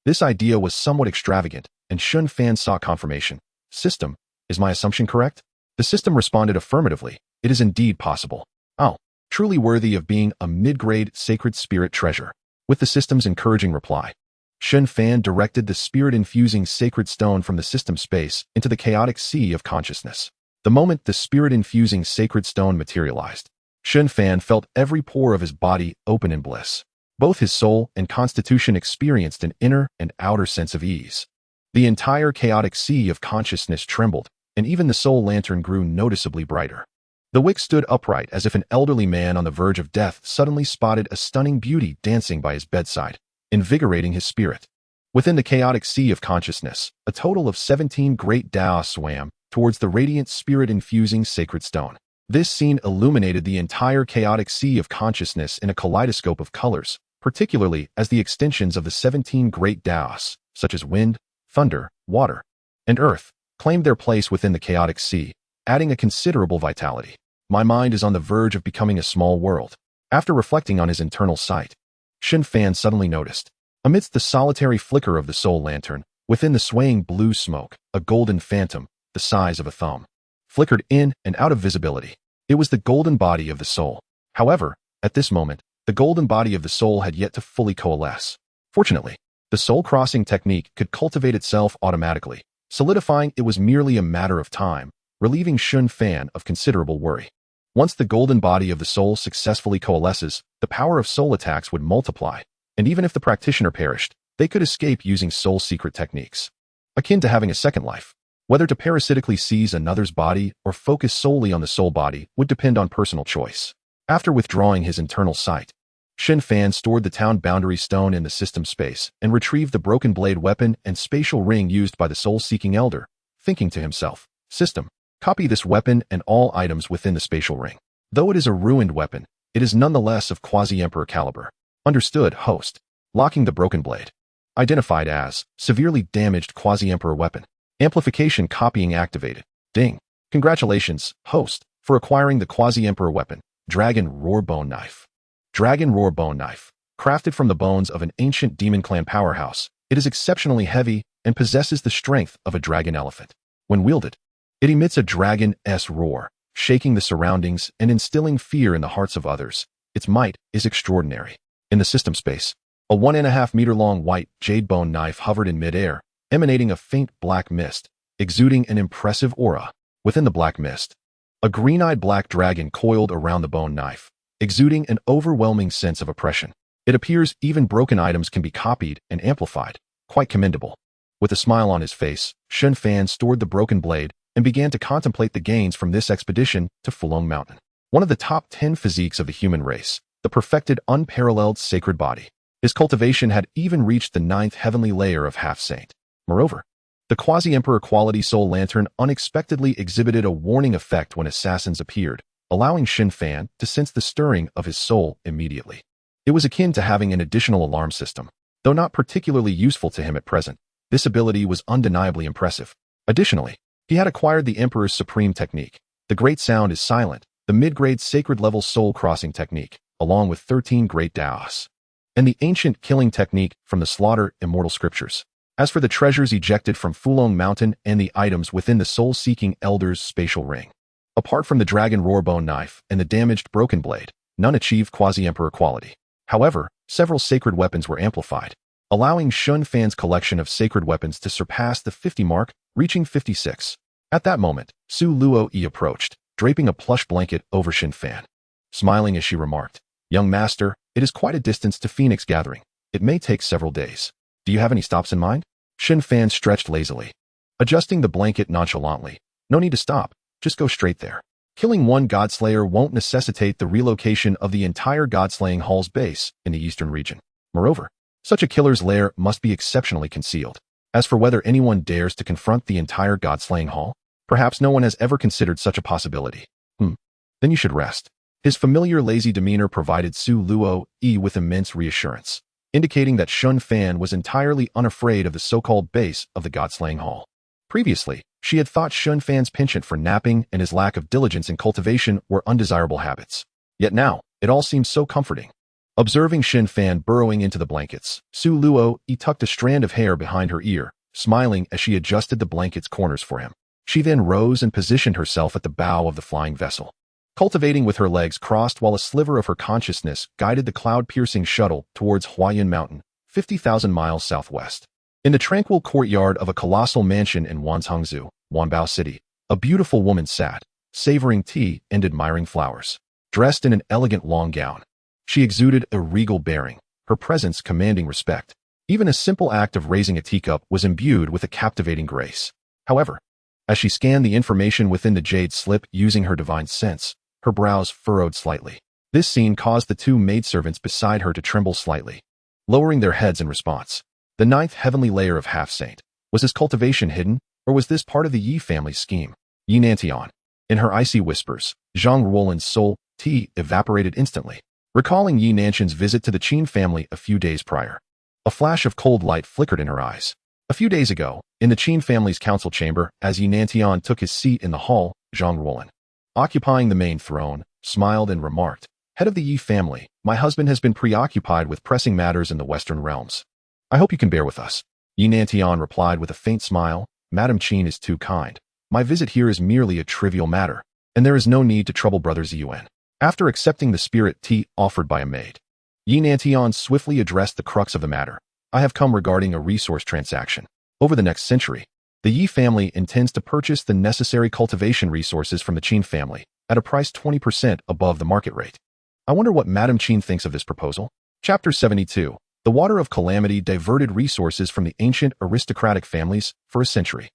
Speaker 1: This idea was somewhat extravagant, and Shen Fan sought confirmation. System, is my assumption correct? The system responded affirmatively. It is indeed possible. Oh, truly worthy of being a mid-grade sacred spirit treasure. With the system's encouraging reply, Shen Fan directed the spirit-infusing sacred stone from the system space into the chaotic sea of consciousness. The moment the spirit-infusing sacred stone materialized, Shen Fan felt every pore of his body open in bliss. Both his soul and constitution experienced an inner and outer sense of ease. The entire chaotic sea of consciousness trembled, and even the soul lantern grew noticeably brighter. The wick stood upright as if an elderly man on the verge of death suddenly spotted a stunning beauty dancing by his bedside, invigorating his spirit. Within the chaotic sea of consciousness, a total of 17 great Tao swam towards the radiant spirit-infusing sacred stone. This scene illuminated the entire chaotic sea of consciousness in a kaleidoscope of colors, particularly as the extensions of the 17 great Taos, such as wind, thunder, water, and earth, claimed their place within the chaotic sea, adding a considerable vitality. My mind is on the verge of becoming a small world. After reflecting on his internal sight, Shen Fan suddenly noticed, amidst the solitary flicker of the soul lantern, within the swaying blue smoke, a golden phantom, the size of a thumb, flickered in and out of visibility. It was the golden body of the soul. However, at this moment, the golden body of the soul had yet to fully coalesce. Fortunately, the soul-crossing technique could cultivate itself automatically, solidifying it was merely a matter of time, relieving Shen Fan of considerable worry. Once the golden body of the soul successfully coalesces, the power of soul attacks would multiply, and even if the practitioner perished, they could escape using soul secret techniques, akin to having a second life. Whether to parasitically seize another's body or focus solely on the soul body would depend on personal choice. After withdrawing his internal sight, Shen Fan stored the town boundary stone in the system space and retrieved the broken blade weapon and spatial ring used by the soul-seeking elder, thinking to himself, "System, copy this weapon and all items within the spatial ring. Though it is a ruined weapon, it is nonetheless of quasi-emperor caliber." Understood, host. Locking the broken blade. Identified as severely damaged quasi-emperor weapon. Amplification copying activated. Ding. Congratulations, host, for acquiring the quasi-emperor weapon, Dragon Roar Bone Knife. Dragon Roar Bone Knife. Crafted from the bones of an ancient demon clan powerhouse, it is exceptionally heavy and possesses the strength of a dragon elephant. When wielded, it emits a dragon-s roar, shaking the surroundings and instilling fear in the hearts of others. Its might is extraordinary. In the system space, a 1.5-meter-long white jade bone knife hovered in midair, emanating a faint black mist, exuding an impressive aura. Within the black mist, a green-eyed black dragon coiled around the bone knife, exuding an overwhelming sense of oppression. It appears even broken items can be copied and amplified. Quite commendable. With a smile on his face, Shen Fan stored the broken blade and began to contemplate the gains from this expedition to Fulong Mountain. One of the top 10 physiques of the human race, the perfected, unparalleled sacred body. His cultivation had even reached the 9th heavenly layer of half-saint. Moreover, the quasi-emperor quality soul lantern unexpectedly exhibited a warning effect when assassins appeared, allowing Shen Fan to sense the stirring of his soul immediately. It was akin to having an additional alarm system. Though not particularly useful to him at present, this ability was undeniably impressive. Additionally, he had acquired the Emperor's supreme technique. The Great Sound is Silent, the mid-grade sacred-level soul-crossing technique, along with 13 great Taos, and the ancient killing technique from the Slaughter Immortal Scriptures. As for the treasures ejected from Fulong Mountain and the items within the soul-seeking elder's spatial ring, apart from the Dragon Roarbone knife and the damaged broken blade, none achieved quasi-emperor quality. However, several sacred weapons were amplified, allowing Shen Fan's collection of sacred weapons to surpass the 50 mark reaching 56. At that moment, Su Luo Yi approached, draping a plush blanket over Shen Fan. Smiling as she remarked, "Young master, it is quite a distance to Phoenix Gathering. It may take several days. Do you have any stops in mind?" Shen Fan stretched lazily, adjusting the blanket nonchalantly. "No need to stop, just go straight there. Killing one Godslayer won't necessitate the relocation of the entire Godslaying Hall's base in the eastern region. Moreover, such a killer's lair must be exceptionally concealed. As for whether anyone dares to confront the entire Godslaying Hall, perhaps no one has ever considered such a possibility. Then you should rest." His familiar lazy demeanor provided Su Luo Yi with immense reassurance, indicating that Shen Fan was entirely unafraid of the so-called base of the Godslaying Hall. Previously, she had thought Shen Fan's penchant for napping and his lack of diligence in cultivation were undesirable habits. Yet now, it all seemed so comforting. Observing Shen Fan burrowing into the blankets, Su Luo Yi tucked a strand of hair behind her ear, smiling as she adjusted the blanket's corners for him. She then rose and positioned herself at the bow of the flying vessel, cultivating with her legs crossed while a sliver of her consciousness guided the cloud-piercing shuttle towards Huayan Mountain, 50,000 miles southwest. In the tranquil courtyard of a colossal mansion in Wanzhongzhou, Wanbao City, a beautiful woman sat, savoring tea and admiring flowers. Dressed in an elegant long gown, she exuded a regal bearing, her presence commanding respect. Even a simple act of raising a teacup was imbued with a captivating grace. However, as she scanned the information within the jade slip using her divine sense, her brows furrowed slightly. This scene caused the two maidservants beside her to tremble slightly, lowering their heads in response. The ninth heavenly layer of half-saint. Was his cultivation hidden, or was this part of the Yi family's scheme? Yi Nantian. In her icy whispers, Zhang Ruolin's soul tea evaporated instantly, recalling Yi Nantian's visit to the Qin family a few days prior. A flash of cold light flickered in her eyes. A few days ago, in the Qin family's council chamber, as Yi Nantian took his seat in the hall, Zhang Ruolin, occupying the main throne, smiled and remarked, "Head of the Yi family, my husband has been preoccupied with pressing matters in the western realms. I hope you can bear with us." Yi Nantian replied with a faint smile, "Madam Qin is too kind. My visit here is merely a trivial matter, and there is no need to trouble brothers Yuan." After accepting the spirit tea offered by a maid, Yi Nantian swiftly addressed the crux of the matter. "I have come regarding a resource transaction. Over the next century, the Yi family intends to purchase the necessary cultivation resources from the Qin family at a price 20% above the market rate. I wonder what Madam Qin thinks of this proposal." Chapter 72. The water of calamity diverted resources from the ancient aristocratic families for a century.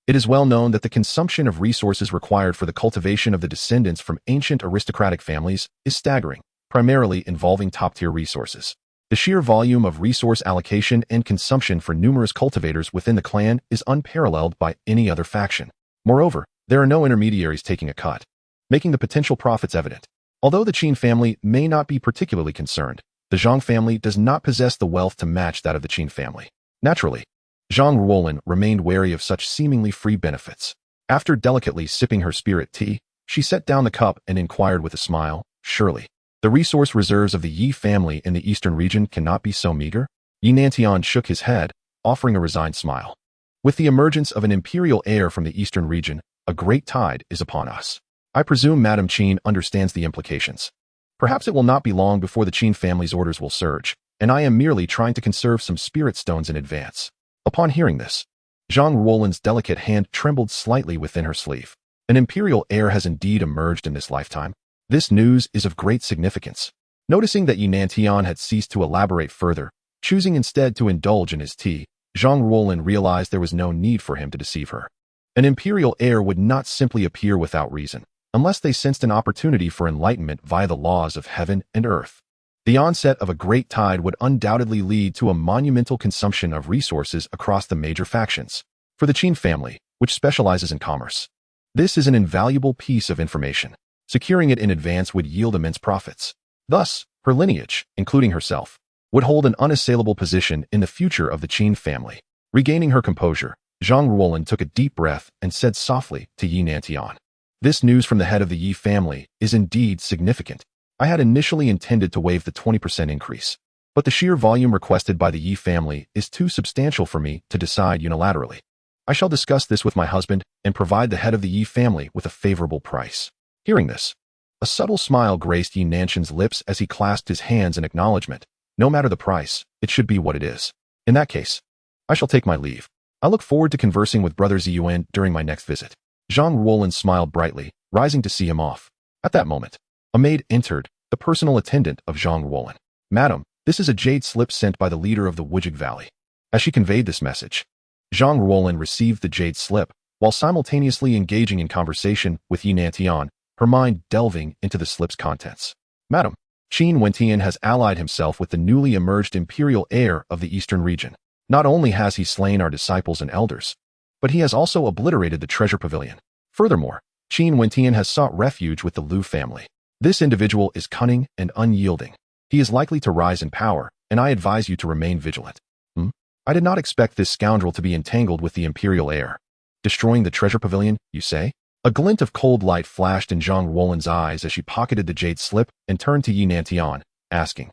Speaker 1: It is well known that the consumption of resources required for the cultivation of the descendants from ancient aristocratic families is staggering, primarily involving top-tier resources. The sheer volume of resource allocation and consumption for numerous cultivators within the clan is unparalleled by any other faction. Moreover, there are no intermediaries taking a cut, making the potential profits evident. Although the Qin family may not be particularly concerned, the Zhang family does not possess the wealth to match that of the Qin family. Naturally, Zhang Ruolin remained wary of such seemingly free benefits. After delicately sipping her spirit tea, she set down the cup and inquired with a smile, "Surely, the resource reserves of the Yi family in the eastern region cannot be so meager?" Yi Nantian shook his head, offering a resigned smile. "With the emergence of an imperial heir from the eastern region, a great tide is upon us. I presume Madam Qin understands the implications. Perhaps it will not be long before the Qin family's orders will surge, and I am merely trying to conserve some spirit stones in advance." Upon hearing this, Zhang Ruolin's delicate hand trembled slightly within her sleeve. An imperial heir has indeed emerged in this lifetime. This news is of great significance. Noticing that Yi Nantian had ceased to elaborate further, choosing instead to indulge in his tea, Zhang Ruolin realized there was no need for him to deceive her. An imperial heir would not simply appear without reason, unless they sensed an opportunity for enlightenment via the laws of heaven and earth. The onset of a great tide would undoubtedly lead to a monumental consumption of resources across the major factions. For the Qin family, which specializes in commerce, this is an invaluable piece of information. Securing it in advance would yield immense profits. Thus, her lineage, including herself, would hold an unassailable position in the future of the Qin family. Regaining her composure, Zhang Ruolin took a deep breath and said softly to Yi Nantian, "This news from the head of the Yi family is indeed significant. I had initially intended to waive the 20% increase, but the sheer volume requested by the Yi family is too substantial for me to decide unilaterally. I shall discuss this with my husband and provide the head of the Yi family with a favorable price." Hearing this, a subtle smile graced Yi Nantian's lips as he clasped his hands in acknowledgement. "No matter the price, it should be what it is. In that case, I shall take my leave." I look forward to conversing with Brother Ziyuan during my next visit. Zhang Ruolin smiled brightly, rising to see him off. At that moment, a maid entered, the personal attendant of Zhang Ruolin. Madam, this is a jade slip sent by the leader of the Wujig Valley. As she conveyed this message, Zhang Ruolin received the jade slip, while simultaneously engaging in conversation with Yi Nantian, her mind delving into the slip's contents. Madam, Qin Wentian has allied himself with the newly emerged imperial heir of the eastern region. Not only has he slain our disciples and elders, but he has also obliterated the treasure pavilion. Furthermore, Qin Wentian has sought refuge with the Liu family. This individual is cunning and unyielding. He is likely to rise in power, and I advise you to remain vigilant. I did not expect this scoundrel to be entangled with the imperial heir. Destroying the treasure pavilion, you say? A glint of cold light flashed in Zhang Ruolin's eyes as she pocketed the jade slip and turned to Yi Nantian, asking,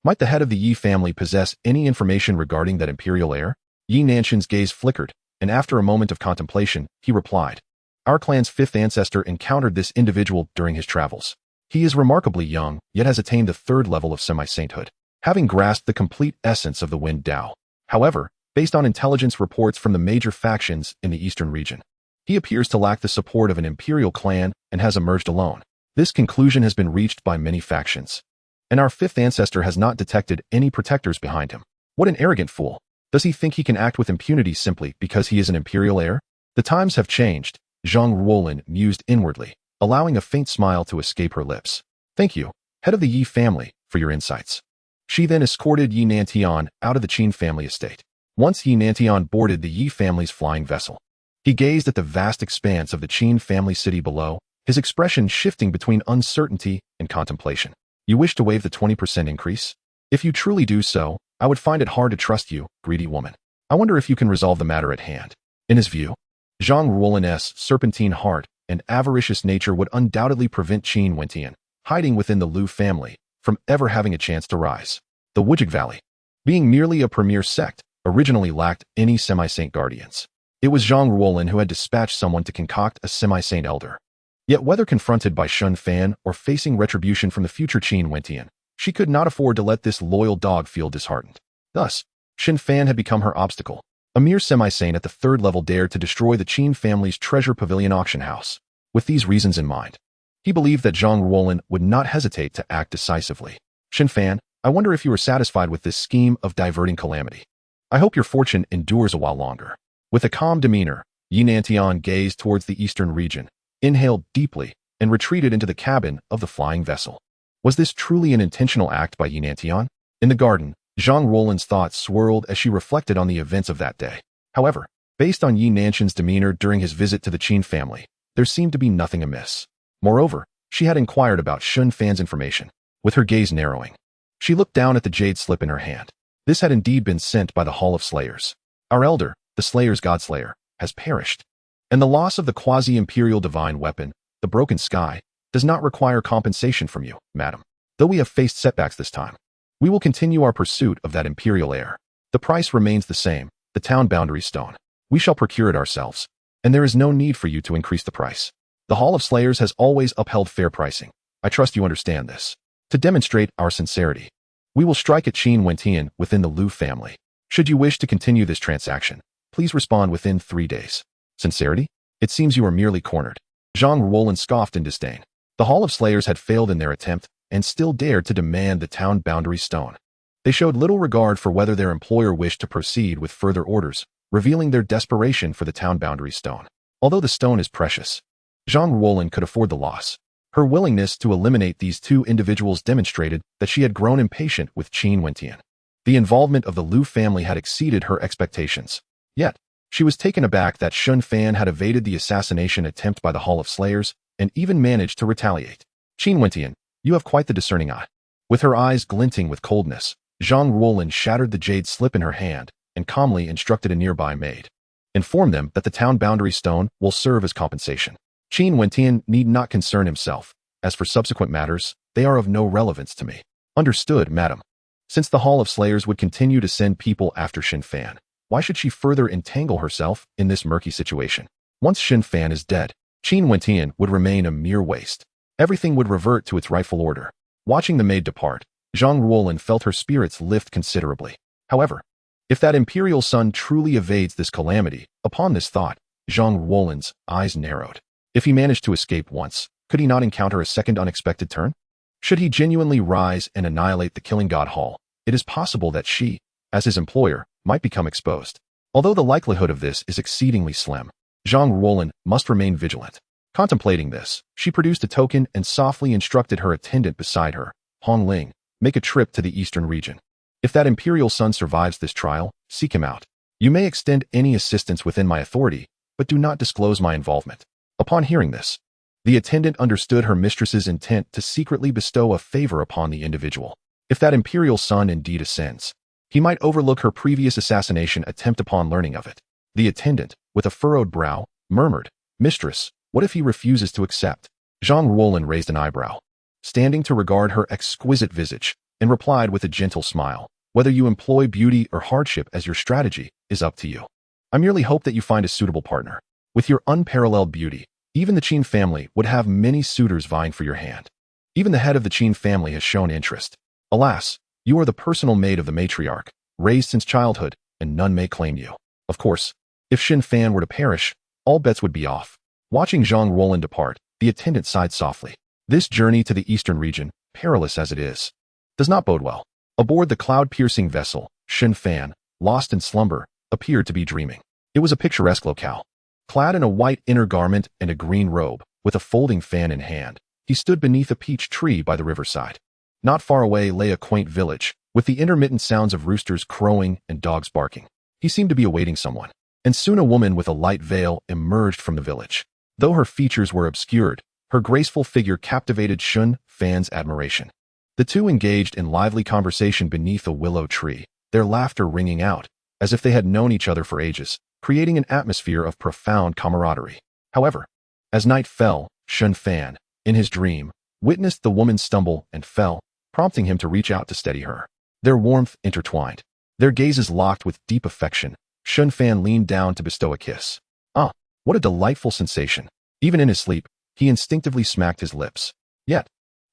Speaker 1: might the head of the Yi family possess any information regarding that imperial heir? Yi Nantian's gaze flickered, and after a moment of contemplation, he replied, our clan's fifth ancestor encountered this individual during his travels. He is remarkably young, yet has attained the third level of semi-sainthood, having grasped the complete essence of the Wind Dao. However, based on intelligence reports from the major factions in the eastern region, he appears to lack the support of an imperial clan and has emerged alone. This conclusion has been reached by many factions, and our fifth ancestor has not detected any protectors behind him. What an arrogant fool. Does he think he can act with impunity simply because he is an imperial heir? The times have changed, Zhang Ruolin mused inwardly, allowing a faint smile to escape her lips. Thank you, head of the Yi family, for your insights. She then escorted Yi Nantian out of the Qin family estate. Once Yi Nantian boarded the Yi family's flying vessel, he gazed at the vast expanse of the Qin family city below, his expression shifting between uncertainty and contemplation. You wish to waive the 20% increase? If you truly do so, I would find it hard to trust you, greedy woman. I wonder if you can resolve the matter at hand. In his view, Zhang Ruolin's serpentine heart and avaricious nature would undoubtedly prevent Qin Wentian, hiding within the Liu family, from ever having a chance to rise. The Wujig Valley, being merely a premier sect, originally lacked any semi-saint guardians. It was Zhang Ruolin who had dispatched someone to concoct a semi-saint elder. Yet whether confronted by Shen Fan or facing retribution from the future Qin Wentian, she could not afford to let this loyal dog feel disheartened. Thus, Shen Fan had become her obstacle. A mere semi-saint at the third level dared to destroy the Qin family's treasure pavilion auction house. With these reasons in mind, he believed that Zhang Ruolin would not hesitate to act decisively. Shen Fan, I wonder if you are satisfied with this scheme of diverting calamity. I hope your fortune endures a while longer. With a calm demeanor, Yi Nantian gazed towards the eastern region, inhaled deeply, and retreated into the cabin of the flying vessel. Was this truly an intentional act by Yi Nantian? In the garden, Zhang Ruolin's thoughts swirled as she reflected on the events of that day. However, based on Yi Nantian's demeanor during his visit to the Qin family, there seemed to be nothing amiss. Moreover, she had inquired about Shen Fan's information, with her gaze narrowing. She looked down at the jade slip in her hand. This had indeed been sent by the Hall of Slayers. Our elder, the Slayer's Godslayer, has perished. And the loss of the quasi-imperial divine weapon, the Broken Sky, does not require compensation from you, madam. Though we have faced setbacks this time, we will continue our pursuit of that imperial heir. The price remains the same, the town boundary stone. We shall procure it ourselves, and there is no need for you to increase the price. The Hall of Slayers has always upheld fair pricing. I trust you understand this. To demonstrate our sincerity, we will strike at Qin Wentian within the Liu family. Should you wish to continue this transaction, please respond within 3 days. Sincerity? It seems you are merely cornered. Zhang Ruolin scoffed in disdain. The Hall of Slayers had failed in their attempt and still dared to demand the town boundary stone. They showed little regard for whether their employer wished to proceed with further orders, revealing their desperation for the town boundary stone. Although the stone is precious, Zhang Ruolin could afford the loss. Her willingness to eliminate these two individuals demonstrated that she had grown impatient with Qin Wentian. The involvement of the Liu family had exceeded her expectations. Yet, she was taken aback that Shen Fan had evaded the assassination attempt by the Hall of Slayers and even managed to retaliate. Qin Wentian, you have quite the discerning eye. With her eyes glinting with coldness, Zhang Ruolin shattered the jade slip in her hand and calmly instructed a nearby maid. Inform them that the town boundary stone will serve as compensation. Qin Wentian need not concern himself. As for subsequent matters, they are of no relevance to me. Understood, madam. Since the Hall of Slayers would continue to send people after Shen Fan, why should she further entangle herself in this murky situation? Once Shen Fan is dead, Qin Wentian would remain a mere waste. Everything would revert to its rightful order. Watching the maid depart, Zhang Ruolin felt her spirits lift considerably. However, If that imperial son truly evades this calamity, upon this thought, Zhang Wolin's eyes narrowed. If he managed to escape once, could he not encounter a second unexpected turn? Should he genuinely rise and annihilate the Killing God Hall, it is possible that she, as his employer, might become exposed. Although the likelihood of this is exceedingly slim, Zhang Wolin must remain vigilant. Contemplating this, she produced a token and softly instructed her attendant beside her, Hong Ling, make a trip to the eastern region. If that imperial son survives this trial, seek him out. You may extend any assistance within my authority, but do not disclose my involvement. Upon hearing this, the attendant understood her mistress's intent to secretly bestow a favor upon the individual. If that imperial son indeed ascends, he might overlook her previous assassination attempt upon learning of it. The attendant, with a furrowed brow, murmured, "Mistress, what if he refuses to accept?" Zhang Wolin raised an eyebrow, standing to regard her exquisite visage, and replied with a gentle smile, "Whether you employ beauty or hardship as your strategy is up to you. I merely hope that you find a suitable partner. With your unparalleled beauty, even the Qin family would have many suitors vying for your hand. Even the head of the Qin family has shown interest. Alas, you are the personal maid of the matriarch, raised since childhood, and none may claim you. Of course, if Shen Fan were to perish, all bets would be off." Watching Zhang Wolin depart, the attendant sighed softly. This journey to the eastern region, perilous as it is, does not bode well. Aboard the cloud-piercing vessel, Shen Fan, lost in slumber, appeared to be dreaming. It was a picturesque locale. Clad in a white inner garment and a green robe, with a folding fan in hand, he stood beneath a peach tree by the riverside. Not far away lay a quaint village, with the intermittent sounds of roosters crowing and dogs barking. He seemed to be awaiting someone. And soon a woman with a light veil emerged from the village. Though her features were obscured, her graceful figure captivated Shen Fan's admiration. The two engaged in lively conversation beneath a willow tree, their laughter ringing out, as if they had known each other for ages, creating an atmosphere of profound camaraderie. However, as night fell, Shen Fan, in his dream, witnessed the woman stumble and fell, prompting him to reach out to steady her. Their warmth intertwined. Their gazes locked with deep affection. Shen Fan leaned down to bestow a kiss. Ah, what a delightful sensation. Even in his sleep, he instinctively smacked his lips. Yet,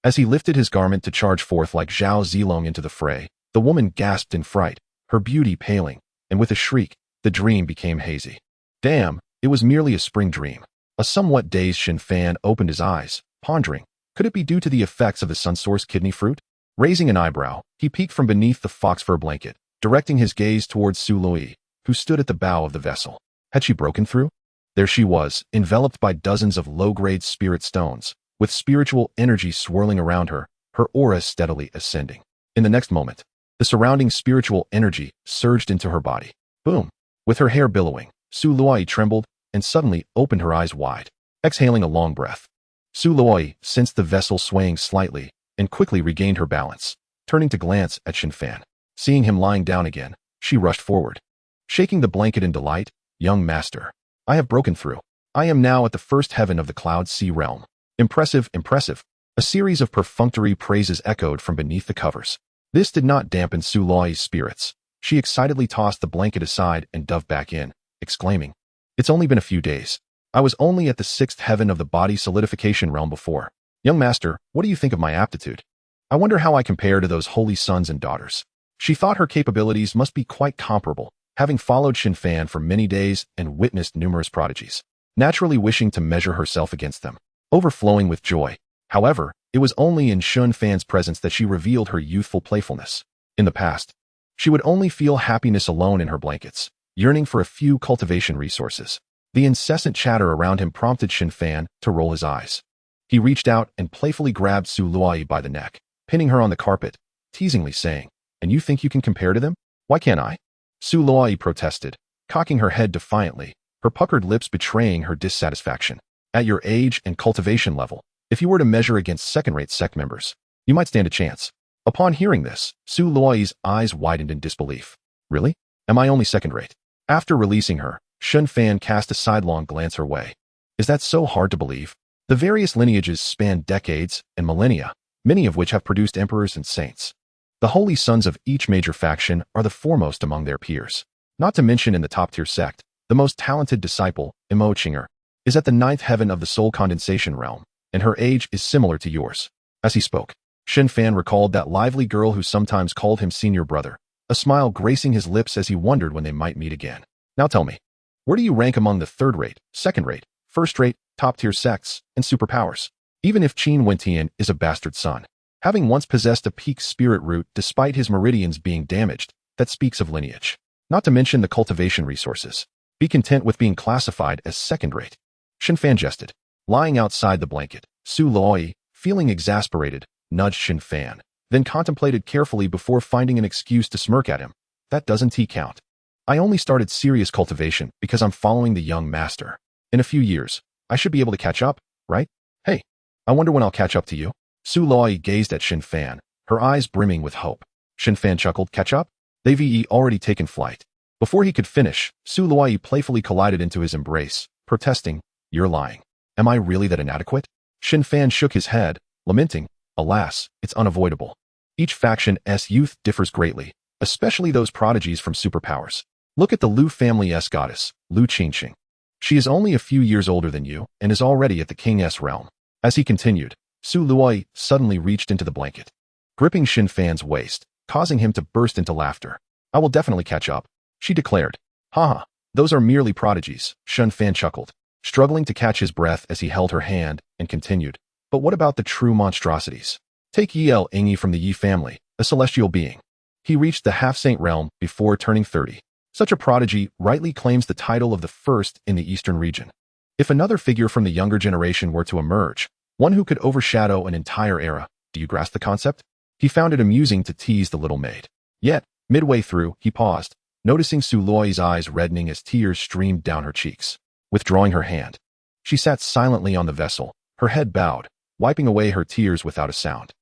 Speaker 1: as he lifted his garment to charge forth like Zhao Zilong into the fray, the woman gasped in fright, her beauty paling, and with a shriek, the dream became hazy. Damn, it was merely a spring dream. A somewhat dazed Shen Fan opened his eyes, pondering, could it be due to the effects of the sun-source kidney fruit? Raising an eyebrow, he peeked from beneath the fox-fur blanket, directing his gaze towards Su Lui, who stood at the bow of the vessel. Had she broken through? There she was, enveloped by dozens of low-grade spirit stones, with spiritual energy swirling around her, her aura steadily ascending. In the next moment, the surrounding spiritual energy surged into her body. Boom! With her hair billowing, Su Lui trembled and suddenly opened her eyes wide, exhaling a long breath. Su Lui sensed the vessel swaying slightly and quickly regained her balance, turning to glance at Shen Fan. Seeing him lying down again, she rushed forward. Shaking the blanket in delight, "Young master, I have broken through. I am now at the first heaven of the Cloud Sea realm. Impressive, impressive." A series of perfunctory praises echoed from beneath the covers. This did not dampen Su Lui's spirits. She excitedly tossed the blanket aside and dove back in, exclaiming, "It's only been a few days. I was only at the sixth heaven of the body solidification realm before. Young master, what do you think of my aptitude? I wonder how I compare to those holy sons and daughters." She thought her capabilities must be quite comparable, having followed Shen Fan for many days and witnessed numerous prodigies, naturally wishing to measure herself against them, overflowing with joy. However, it was only in Shen Fan's presence that she revealed her youthful playfulness. In the past, she would only feel happiness alone in her blankets, yearning for a few cultivation resources. The incessant chatter around him prompted Shen Fan to roll his eyes. He reached out and playfully grabbed Su Lui by the neck, pinning her on the carpet, teasingly saying, "And you think you can compare to them? Why can't I?" Su Lui protested, cocking her head defiantly, her puckered lips betraying her dissatisfaction. "At your age and cultivation level, if you were to measure against second-rate sect members, you might stand a chance." Upon hearing this, Su Lui's eyes widened in disbelief. "Really? Am I only second-rate?" After releasing her, Shen Fan cast a sidelong glance her way. "Is that so hard to believe? The various lineages span decades and millennia, many of which have produced emperors and saints. The holy sons of each major faction are the foremost among their peers. Not to mention in the top-tier sect, the most talented disciple, Imo Chinger, is at the ninth heaven of the soul condensation realm, and her age is similar to yours." As he spoke, Shen Fan recalled that lively girl who sometimes called him senior brother, a smile gracing his lips as he wondered when they might meet again. Now tell me, where do you rank among the third-rate, second-rate, first-rate, top-tier sects and superpowers? Even if Qin Wentian is a bastard son, having once possessed a peak spirit root despite his meridians being damaged, that speaks of lineage. Not to mention the cultivation resources. Be content with being classified as second-rate. Shen Fan jested. Lying outside the blanket, Su Luoyi, feeling exasperated, nudged Shen Fan, then contemplated carefully before finding an excuse to smirk at him. That doesn't count. I only started serious cultivation because I'm following the young master. In a few years, I should be able to catch up, right? Hey, I wonder when I'll catch up to you. Su Luoyi gazed at Shen Fan, her eyes brimming with hope. Shen Fan chuckled, catch up? They've already taken flight. Before he could finish, Su Luoyi playfully collided into his embrace, protesting, you're lying. Am I really that inadequate? Shen Fan shook his head, lamenting, alas, it's unavoidable. Each faction's youth differs greatly, especially those prodigies from superpowers. Look at the Lu family's goddess, Lu Qingxing. She is only a few years older than you and is already at the king's realm. As he continued, Su Luoyi suddenly reached into the blanket, gripping Shen Fan's waist, causing him to burst into laughter. I will definitely catch up, she declared. Haha, those are merely prodigies, Shen Fan chuckled, struggling to catch his breath as he held her hand and continued. But what about the true monstrosities? Take Yi from the Yi family, a celestial being. He reached the half-saint realm before turning 30. Such a prodigy rightly claims the title of the first in the eastern region. If another figure from the younger generation were to emerge, one who could overshadow an entire era, do you grasp the concept? He found it amusing to tease the little maid. Yet, midway through, he paused, noticing Su Luoyi's eyes reddening as tears streamed down her cheeks. Withdrawing her hand, she sat silently on the vessel, her head bowed, wiping away her tears without a sound.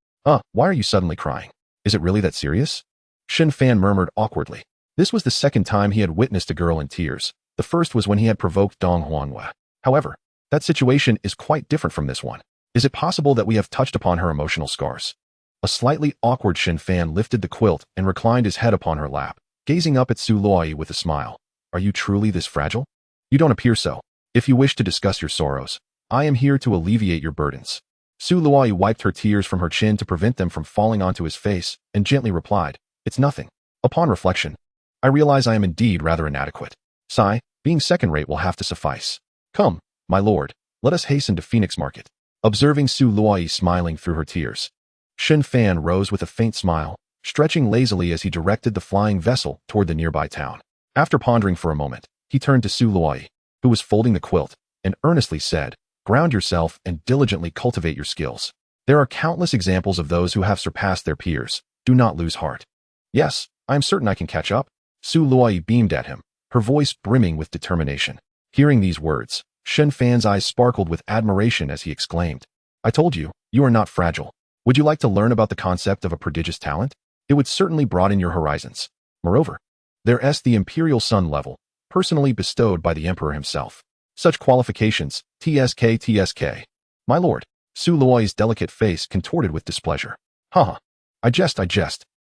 Speaker 1: Why are you suddenly crying? Is it really that serious? Shen Fan murmured awkwardly. This was the second time he had witnessed a girl in tears. The first was when he had provoked Dong Huanhua. However, that situation is quite different from this one. Is it possible that we have touched upon her emotional scars? A slightly awkward Shen Fan lifted the quilt and reclined his head upon her lap, gazing up at Su Luoyi with a smile. Are you truly this fragile? You don't appear so. If you wish to discuss your sorrows, I am here to alleviate your burdens. Su Luoyi wiped her tears from her chin to prevent them from falling onto his face and gently replied, it's nothing. Upon reflection, I realize I am indeed rather inadequate. Sigh, being second-rate will have to suffice. Come, my lord, let us hasten to Phoenix Market. Observing Su Luoyi smiling through her tears, Shen Fan rose with a faint smile, stretching lazily as he directed the flying vessel toward the nearby town. After pondering for a moment, he turned to Su Luoyi, who was folding the quilt, and earnestly said, ground yourself and diligently cultivate your skills. There are countless examples of those who have surpassed their peers. Do not lose heart. Yes, I am certain I can catch up. Su Luoyi beamed at him, her voice brimming with determination. Hearing these words, Shen Fan's eyes sparkled with admiration as he exclaimed, I told you, you are not fragile. Would you like to learn about the concept of a prodigious talent? It would certainly broaden your horizons. Moreover, there's the Imperial Sun level, personally bestowed by the Emperor himself. Such qualifications, TSK. My lord, Su Luoyi's delicate face contorted with displeasure. Haha, I jest.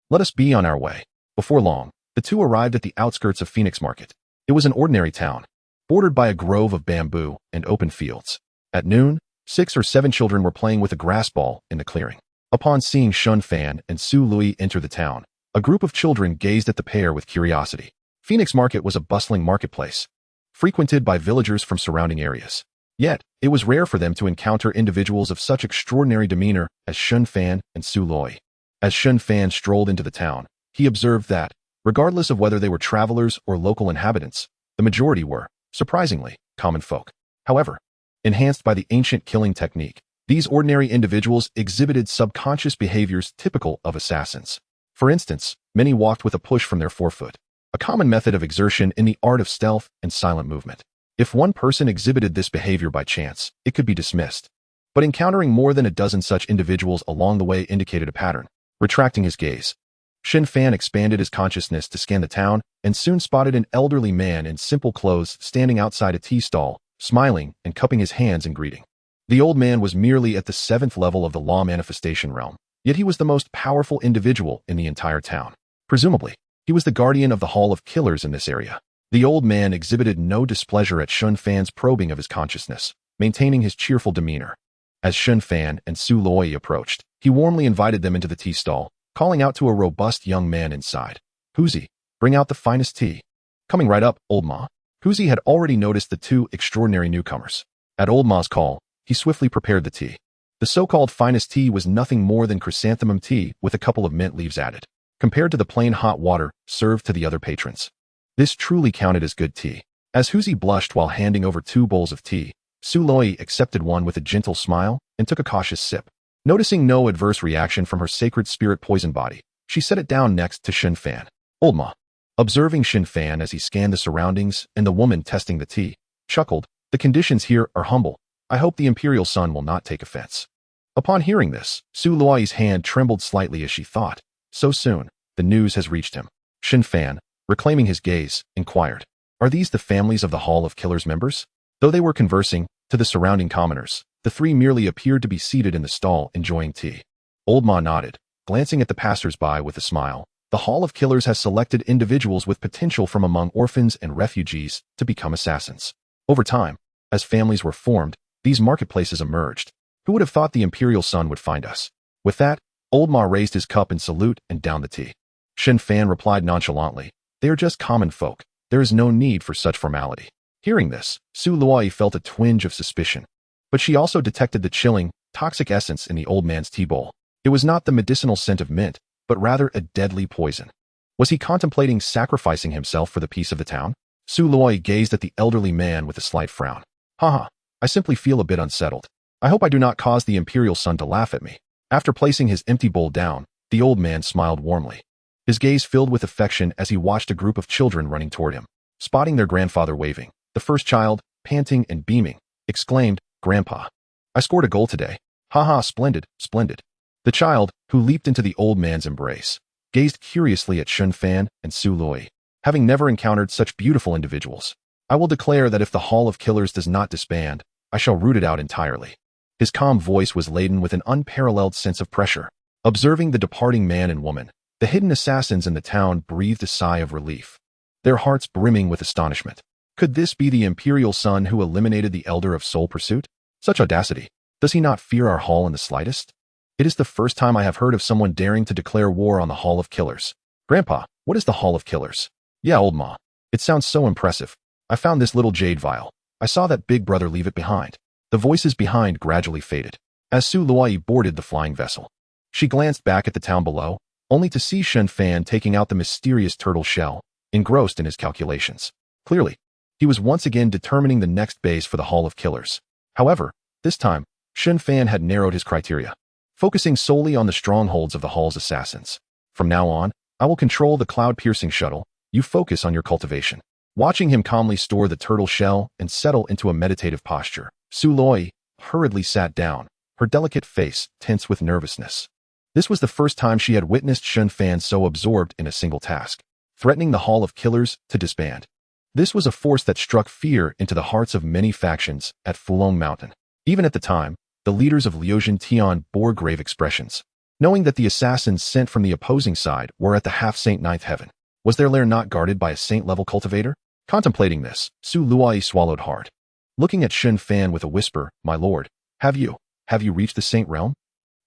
Speaker 1: Let us be on our way. Before long, the two arrived at the outskirts of Phoenix Market. It was an ordinary town, bordered by a grove of bamboo and open fields. At noon, 6 or 7 children were playing with a grass ball in the clearing. Upon seeing Shen Fan and Su Luoyi enter the town, a group of children gazed at the pair with curiosity. Phoenix Market was a bustling marketplace, frequented by villagers from surrounding areas. Yet, it was rare for them to encounter individuals of such extraordinary demeanor as Shen Fan and Su Luoyi. As Shen Fan strolled into the town, he observed that, regardless of whether they were travelers or local inhabitants, the majority were, surprisingly, common folk. However, enhanced by the ancient killing technique, these ordinary individuals exhibited subconscious behaviors typical of assassins. For instance, many walked with a push from their forefoot, a common method of exertion in the art of stealth and silent movement. If one person exhibited this behavior by chance, it could be dismissed. But encountering more than a dozen such individuals along the way indicated a pattern. Retracting his gaze, Shen Fan expanded his consciousness to scan the town and soon spotted an elderly man in simple clothes standing outside a tea stall, smiling and cupping his hands in greeting. The old man was merely at the 7th level of the law manifestation realm, yet he was the most powerful individual in the entire town. Presumably, he was the guardian of the Hall of Killers in this area. The old man exhibited no displeasure at Shen Fan's probing of his consciousness, maintaining his cheerful demeanor. As Shen Fan and Su Luoyi approached, he warmly invited them into the tea stall, calling out to a robust young man inside. Huzi, bring out the finest tea. Coming right up, old ma. Huzi had already noticed the two extraordinary newcomers. At old ma's call, he swiftly prepared the tea. The so-called finest tea was nothing more than chrysanthemum tea with a couple of mint leaves added, compared to the plain hot water served to the other patrons. This truly counted as good tea. As Huzi blushed while handing over 2 bowls of tea, Su Loi accepted one with a gentle smile and took a cautious sip. Noticing no adverse reaction from her sacred spirit poison body, she set it down next to Shen Fan. Old ma. Observing Shen Fan as he scanned the surroundings and the woman testing the tea, chuckled, "The conditions here are humble. I hope the imperial son will not take offense." Upon hearing this, Su Luoi's hand trembled slightly as she thought, "So soon, the news has reached him." Shen Fan, reclaiming his gaze, inquired, "Are these the families of the Hall of Killers members?" Though they were conversing, to the surrounding commoners, the 3 merely appeared to be seated in the stall enjoying tea. Old Ma nodded, glancing at the passers-by with a smile. "The Hall of Killers has selected individuals with potential from among orphans and refugees to become assassins. Over time, as families were formed, these marketplaces emerged. Who would have thought the imperial son would find us?" With that, Old Ma raised his cup in salute and downed the tea. Shen Fan replied nonchalantly, "They are just common folk. There is no need for such formality." Hearing this, Su Luoi felt a twinge of suspicion. But she also detected the chilling, toxic essence in the old man's tea bowl. It was not the medicinal scent of mint, but rather a deadly poison. Was he contemplating sacrificing himself for the peace of the town? Su Luoi gazed at the elderly man with a slight frown. "Haha, I simply feel a bit unsettled. I hope I do not cause the imperial son to laugh at me." After placing his empty bowl down, the old man smiled warmly. His gaze filled with affection as he watched a group of children running toward him. Spotting their grandfather waving, the first child, panting and beaming, exclaimed, "Grandpa, I scored a goal today. Haha, splendid, splendid." The child, who leaped into the old man's embrace, gazed curiously at Shen Fan and Su Loi, having never encountered such beautiful individuals. "I will declare that if the Hall of Killers does not disband, I shall root it out entirely." His calm voice was laden with an unparalleled sense of pressure. Observing the departing man and woman, the hidden assassins in the town breathed a sigh of relief, their hearts brimming with astonishment. Could this be the imperial son who eliminated the elder of soul pursuit? Such audacity! Does he not fear our hall in the slightest? It is the first time I have heard of someone daring to declare war on the Hall of Killers. Grandpa, what is the Hall of Killers? Yeah, old ma. It sounds so impressive. I found this little jade vial. I saw that big brother leave it behind. The voices behind gradually faded, as Su Luoi boarded the flying vessel. She glanced back at the town below, only to see Shen Fan taking out the mysterious turtle shell, engrossed in his calculations. Clearly, he was once again determining the next base for the Hall of Killers. However, this time, Shen Fan had narrowed his criteria, focusing solely on the strongholds of the Hall's assassins. "From now on, I will control the cloud-piercing shuttle. You focus on your cultivation." Watching him calmly store the turtle shell and settle into a meditative posture, Su Loi hurriedly sat down, her delicate face tense with nervousness. This was the first time she had witnessed Shen Fan so absorbed in a single task, threatening the Hall of Killers to disband. This was a force that struck fear into the hearts of many factions at Fulong Mountain. Even at the time, the leaders of Liuzhen Tian bore grave expressions, knowing that the assassins sent from the opposing side were at the half-saint ninth heaven. Was their lair not guarded by a saint-level cultivator? Contemplating this, Su Luoi swallowed hard. Looking at Shen Fan with a whisper, "My lord, have you reached the saint realm?"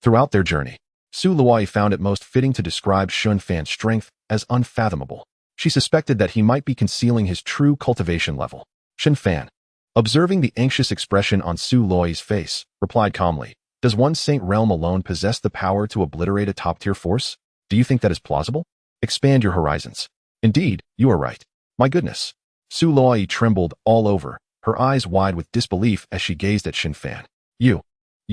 Speaker 1: Throughout their journey, Su Luoi found it most fitting to describe Shen Fan's strength as unfathomable. She suspected that he might be concealing his true cultivation level. Shen Fan, observing the anxious expression on Su Luoi's face, replied calmly, "Does one saint realm alone possess the power to obliterate a top-tier force? Do you think that is plausible? Expand your horizons." "Indeed, you are right. My goodness." Su Loi trembled all over, her eyes wide with disbelief as she gazed at Shen Fan. You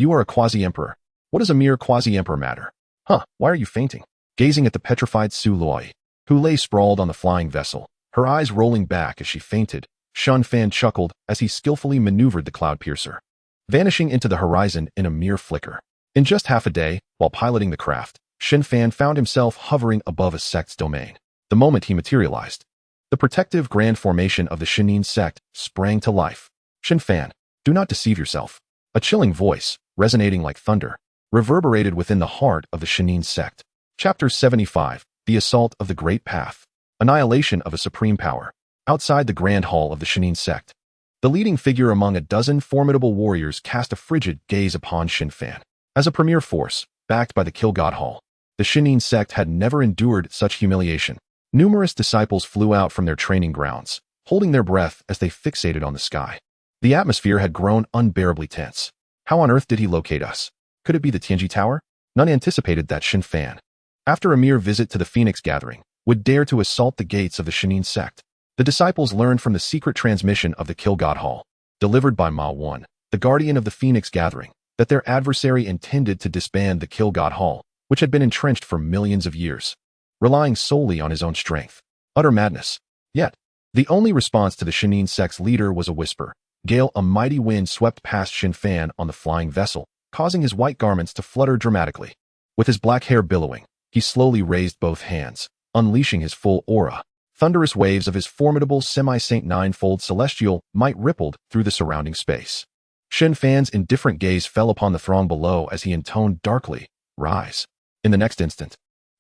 Speaker 1: are a quasi-emperor. What does a mere quasi-emperor matter? Huh, why are you fainting?" Gazing at the petrified Su Loi, who lay sprawled on the flying vessel, her eyes rolling back as she fainted, Shen Fan chuckled as he skillfully maneuvered the cloud piercer, vanishing into the horizon in a mere flicker. In just half a day, while piloting the craft, Shen Fan found himself hovering above a sect's domain. The moment he materialized, the protective grand formation of the Shenin sect sprang to life. "Shen Fan, do not deceive yourself." A chilling voice, resonating like thunder, reverberated within the heart of the Shenin sect. Chapter 75, The Assault of the Great Path. Annihilation of a Supreme Power. Outside the Grand Hall of the Shenin sect, the leading figure among a dozen formidable warriors cast a frigid gaze upon Shen Fan. As a premier force, backed by the Kill God Hall, the Shenin sect had never endured such humiliation. Numerous disciples flew out from their training grounds, holding their breath as they fixated on the sky. The atmosphere had grown unbearably tense. How on earth did he locate us? Could it be the Tianji Tower? None anticipated that Shen Fan, after a mere visit to the Phoenix Gathering, would dare to assault the gates of the Shanin sect. The disciples learned from the secret transmission of the Kill God Hall, delivered by Ma One, the guardian of the Phoenix Gathering, that their adversary intended to disband the Kill God Hall, which had been entrenched for millions of years, relying solely on his own strength. Utter madness. Yet, the only response to the Shanin sect's leader was a whisper. Gale, a mighty wind swept past Shen Fan on the flying vessel, causing his white garments to flutter dramatically. With his black hair billowing, he slowly raised both hands, unleashing his full aura. Thunderous waves of his formidable semi-saint ninefold celestial might rippled through the surrounding space. Shen Fan's indifferent gaze fell upon the throng below as he intoned darkly, "Rise." In the next instant,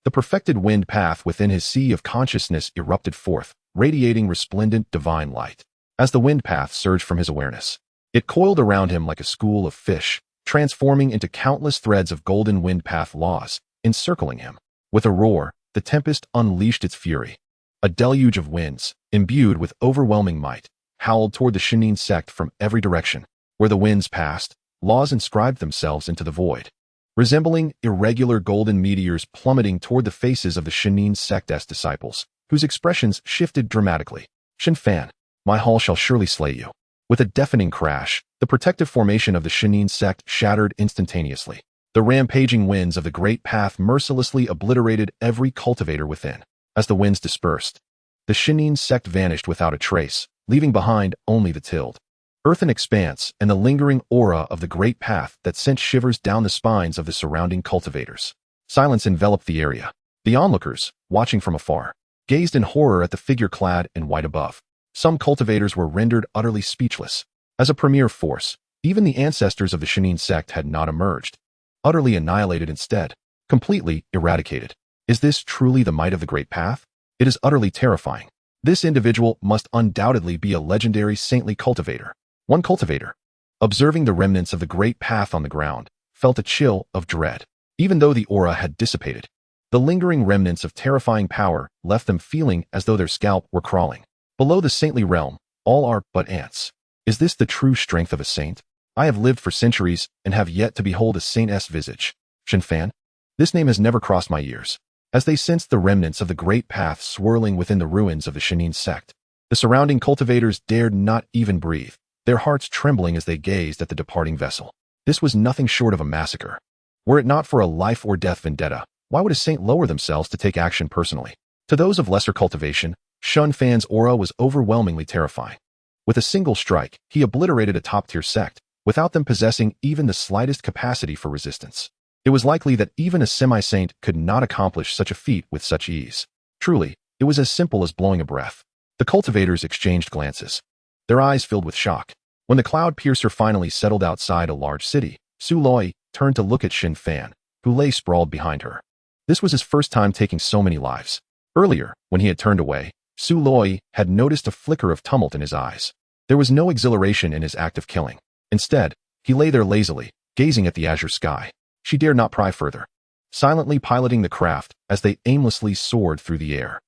Speaker 1: the perfected wind path within his sea of consciousness erupted forth, radiating resplendent divine light. As the wind path surged from his awareness, it coiled around him like a school of fish, transforming into countless threads of golden wind path laws, encircling him. With a roar, the tempest unleashed its fury. A deluge of winds, imbued with overwhelming might, howled toward the Shanin sect from every direction. Where the winds passed, laws inscribed themselves into the void, resembling irregular golden meteors plummeting toward the faces of the Shanin sect's disciples, whose expressions shifted dramatically. "Shen Fan, my hall shall surely slay you." With a deafening crash, the protective formation of the Shanin sect shattered instantaneously. The rampaging winds of the great path mercilessly obliterated every cultivator within. As the winds dispersed, the Shanin sect vanished without a trace, leaving behind only the tilled earthen expanse and the lingering aura of the great path that sent shivers down the spines of the surrounding cultivators. Silence enveloped the area. The onlookers, watching from afar, gazed in horror at the figure clad in white above. Some cultivators were rendered utterly speechless. As a premier force, even the ancestors of the Shanin sect had not emerged. Utterly annihilated instead, completely eradicated. Is this truly the might of the great path? It is utterly terrifying. This individual must undoubtedly be a legendary saintly cultivator. One cultivator, observing the remnants of the great path on the ground, felt a chill of dread. Even though the aura had dissipated, the lingering remnants of terrifying power left them feeling as though their scalp were crawling. Below the saintly realm, all are but ants. Is this the true strength of a saint? I have lived for centuries and have yet to behold a saint's visage. Shen Fan? This name has never crossed my ears. As they sensed the remnants of the great path swirling within the ruins of the Shanin sect, the surrounding cultivators dared not even breathe, their hearts trembling as they gazed at the departing vessel. This was nothing short of a massacre. Were it not for a life-or-death vendetta, why would a saint lower themselves to take action personally? To those of lesser cultivation, Shen Fan's aura was overwhelmingly terrifying. With a single strike, he obliterated a top-tier sect, without them possessing even the slightest capacity for resistance. It was likely that even a semi-saint could not accomplish such a feat with such ease. Truly, it was as simple as blowing a breath. The cultivators exchanged glances, their eyes filled with shock. When the cloud piercer finally settled outside a large city, Su Loi turned to look at Shen Fan, who lay sprawled behind her. This was his first time taking so many lives. Earlier, when he had turned away, Su Loi had noticed a flicker of tumult in his eyes. There was no exhilaration in his act of killing. Instead, he lay there lazily, gazing at the azure sky. She dared not pry further, silently piloting the craft as they aimlessly soared through the air.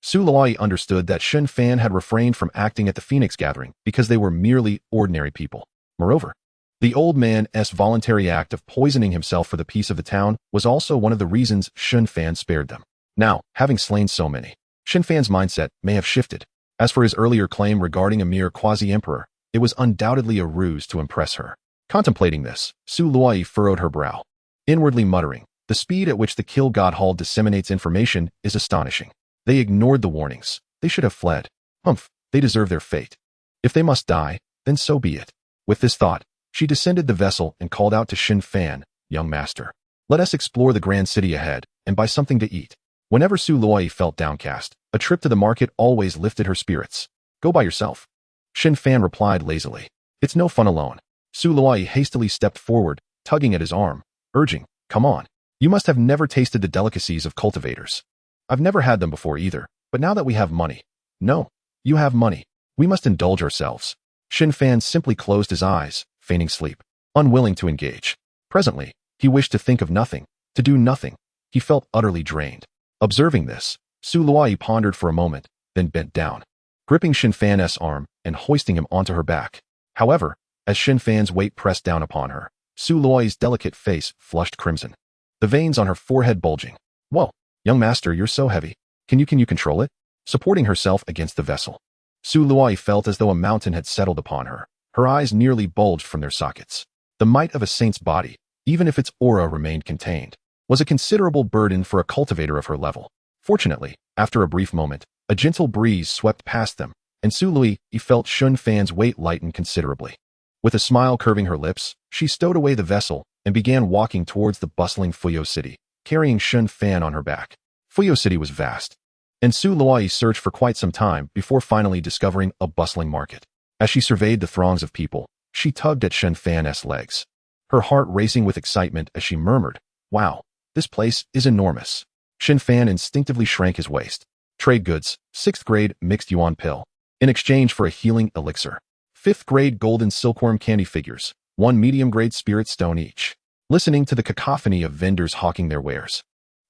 Speaker 1: Su Loi understood that Shen Fan had refrained from acting at the Phoenix Gathering because they were merely ordinary people. Moreover, the old man's voluntary act of poisoning himself for the peace of the town was also one of the reasons Shen Fan spared them. Now, having slain so many, Shen Fan's mindset may have shifted. As for his earlier claim regarding a mere quasi-emperor, it was undoubtedly a ruse to impress her. Contemplating this, Su Loi furrowed her brow, inwardly muttering, "The speed at which the Kill God Hall disseminates information is astonishing. They ignored the warnings. They should have fled. Humph, they deserve their fate. If they must die, then so be it." With this thought, she descended the vessel and called out to Shen Fan, "Young master, let us explore the grand city ahead and buy something to eat." Whenever Su Loi felt downcast, a trip to the market always lifted her spirits. "Go by yourself," Shen Fan replied lazily. "It's no fun alone." Su Loi hastily stepped forward, tugging at his arm, urging, "Come on. You must have never tasted the delicacies of cultivators." "I've never had them before either, but now that we have money." "No, you have money. We must indulge ourselves." Shen Fan simply closed his eyes, feigning sleep, unwilling to engage. Presently, he wished to think of nothing, to do nothing. He felt utterly drained. Observing this, Su Luai pondered for a moment, then bent down, gripping Shen Fan's arm and hoisting him onto her back. However, as Shen Fan's weight pressed down upon her, Su Luai's delicate face flushed crimson, the veins on her forehead bulging. Whoa, young master, you're so heavy. Can you control it? Supporting herself against the vessel, Su Luai felt as though a mountain had settled upon her. Her eyes nearly bulged from their sockets. The might of a saint's body, even if its aura remained contained, was a considerable burden for a cultivator of her level. Fortunately, after a brief moment, a gentle breeze swept past them, and Su Luai felt Shen Fan's weight lighten considerably. With a smile curving her lips, she stowed away the vessel and began walking towards the bustling Fuyo city, carrying Shen Fan on her back. Fuyo city was vast, and Su Luai searched for quite some time before finally discovering a bustling market. As she surveyed the throngs of people, she tugged at Shen Fan's legs, her heart racing with excitement as she murmured, "Wow, this place is enormous." Shen Fan instinctively shrank his waist. Trade goods, 6th grade mixed yuan pill, in exchange for a healing elixir. 5th grade golden silkworm candy figures, 1 medium grade spirit stone each. Listening to the cacophony of vendors hawking their wares,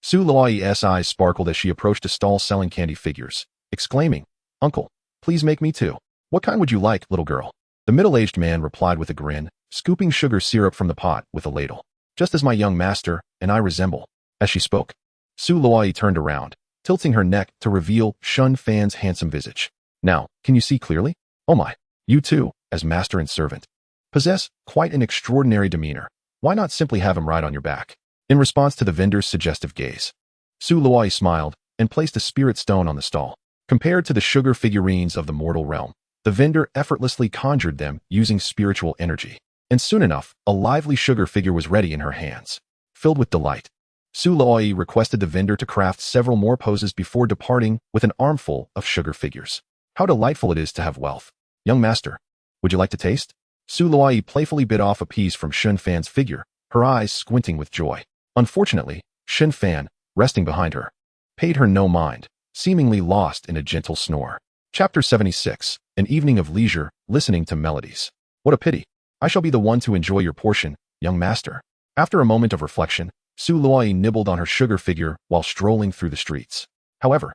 Speaker 1: Su Luai's eyes sparkled as she approached a stall selling candy figures, exclaiming, "Uncle, please make me too." "What kind would you like, little girl?" The middle-aged man replied with a grin, scooping sugar syrup from the pot with a ladle. "Just as my young master and I resemble." As she spoke, Su Luai turned around, tilting her neck to reveal Shen Fan's handsome visage. "Now, can you see clearly? Oh my, you too, as master and servant, possess quite an extraordinary demeanor. Why not simply have him ride on your back?" In response to the vendor's suggestive gaze, Su Luai smiled and placed a spirit stone on the stall. Compared to the sugar figurines of the mortal realm, the vendor effortlessly conjured them using spiritual energy, and soon enough, a lively sugar figure was ready in her hands. Filled with delight, Su Luai requested the vendor to craft several more poses before departing with an armful of sugar figures. "How delightful it is to have wealth. Young master, would you like to taste?" Su Luai playfully bit off a piece from Shen Fan's figure, her eyes squinting with joy. Unfortunately, Shen Fan, resting behind her, paid her no mind, seemingly lost in a gentle snore. Chapter 76, An Evening of Leisure, Listening to Melodies. "What a pity. I shall be the one to enjoy your portion, young master." After a moment of reflection, Su Luai nibbled on her sugar figure while strolling through the streets. However,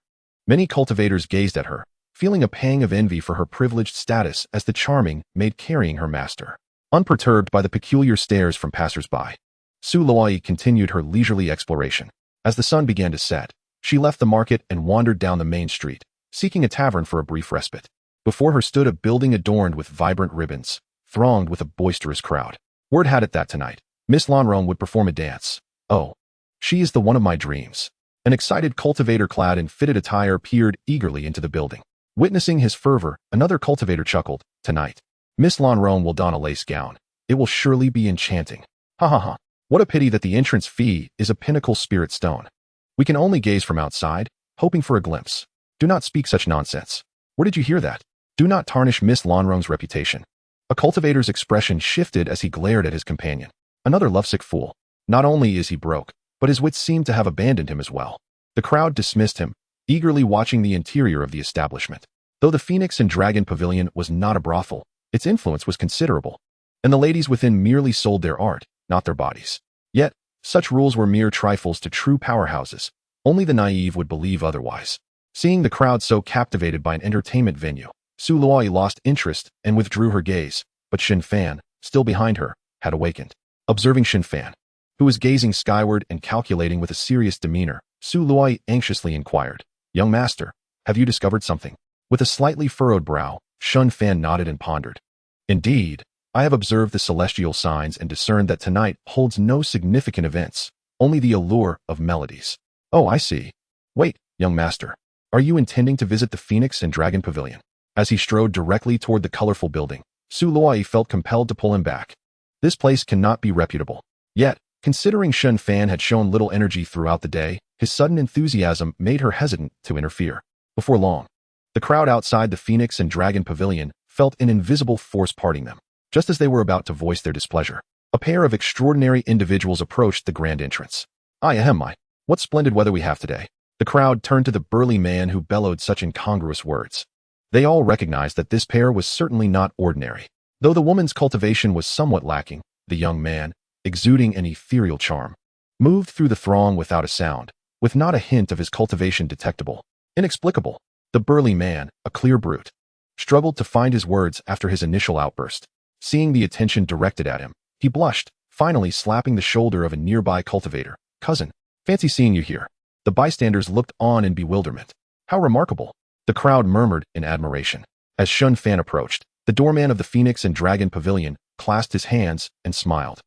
Speaker 1: many cultivators gazed at her, feeling a pang of envy for her privileged status as the charming maid carrying her master. Unperturbed by the peculiar stares from passers-by, Su Luai continued her leisurely exploration. As the sun began to set, she left the market and wandered down the main street, seeking a tavern for a brief respite. Before her stood a building adorned with vibrant ribbons, thronged with a boisterous crowd. Word had it that tonight, Miss Lanrong would perform a dance. "Oh, she is the one of my dreams." An excited cultivator clad in fitted attire peered eagerly into the building. Witnessing his fervor, another cultivator chuckled, "Tonight, Miss Lanrong will don a lace gown. It will surely be enchanting. Ha ha ha. What a pity that the entrance fee is a pinnacle spirit stone. We can only gaze from outside, hoping for a glimpse. Do not speak such nonsense. Where did you hear that? Do not tarnish Miss Lanrong's reputation." A cultivator's expression shifted as he glared at his companion. Another lovesick fool. Not only is he broke, but his wits seem to have abandoned him as well. The crowd dismissed him, eagerly watching the interior of the establishment. Though the Phoenix and Dragon Pavilion was not a brothel, its influence was considerable, and the ladies within merely sold their art, not their bodies. Yet, such rules were mere trifles to true powerhouses. Only the naive would believe otherwise. Seeing the crowd so captivated by an entertainment venue, Su Luai lost interest and withdrew her gaze, but Shen Fan, still behind her, had awakened. Observing Shen Fan, who was gazing skyward and calculating with a serious demeanor, Su Luai anxiously inquired, "Young master, have you discovered something?" With a slightly furrowed brow, Shen Fan nodded and pondered. "Indeed, I have observed the celestial signs and discerned that tonight holds no significant events, only the allure of melodies." "Oh, I see. Wait, young master, are you intending to visit the Phoenix and Dragon Pavilion?" As he strode directly toward the colorful building, Su Luai felt compelled to pull him back. This place cannot be reputable. Yet, considering Shen Fan had shown little energy throughout the day, his sudden enthusiasm made her hesitant to interfere. Before long, the crowd outside the Phoenix and Dragon Pavilion felt an invisible force parting them. Just as they were about to voice their displeasure, a pair of extraordinary individuals approached the grand entrance. "My, what splendid weather we have today." The crowd turned to the burly man who bellowed such incongruous words. They all recognized that this pair was certainly not ordinary. Though the woman's cultivation was somewhat lacking, the young man, exuding an ethereal charm, moved through the throng without a sound, with not a hint of his cultivation detectable. Inexplicable. The burly man, a clear brute, struggled to find his words after his initial outburst. Seeing the attention directed at him, he blushed, finally slapping the shoulder of a nearby cultivator. Cousin, fancy seeing you here. The bystanders looked on in bewilderment. How remarkable! The crowd murmured in admiration. As Shen Fan approached, the doorman of the Phoenix and Dragon Pavilion clasped his hands and smiled.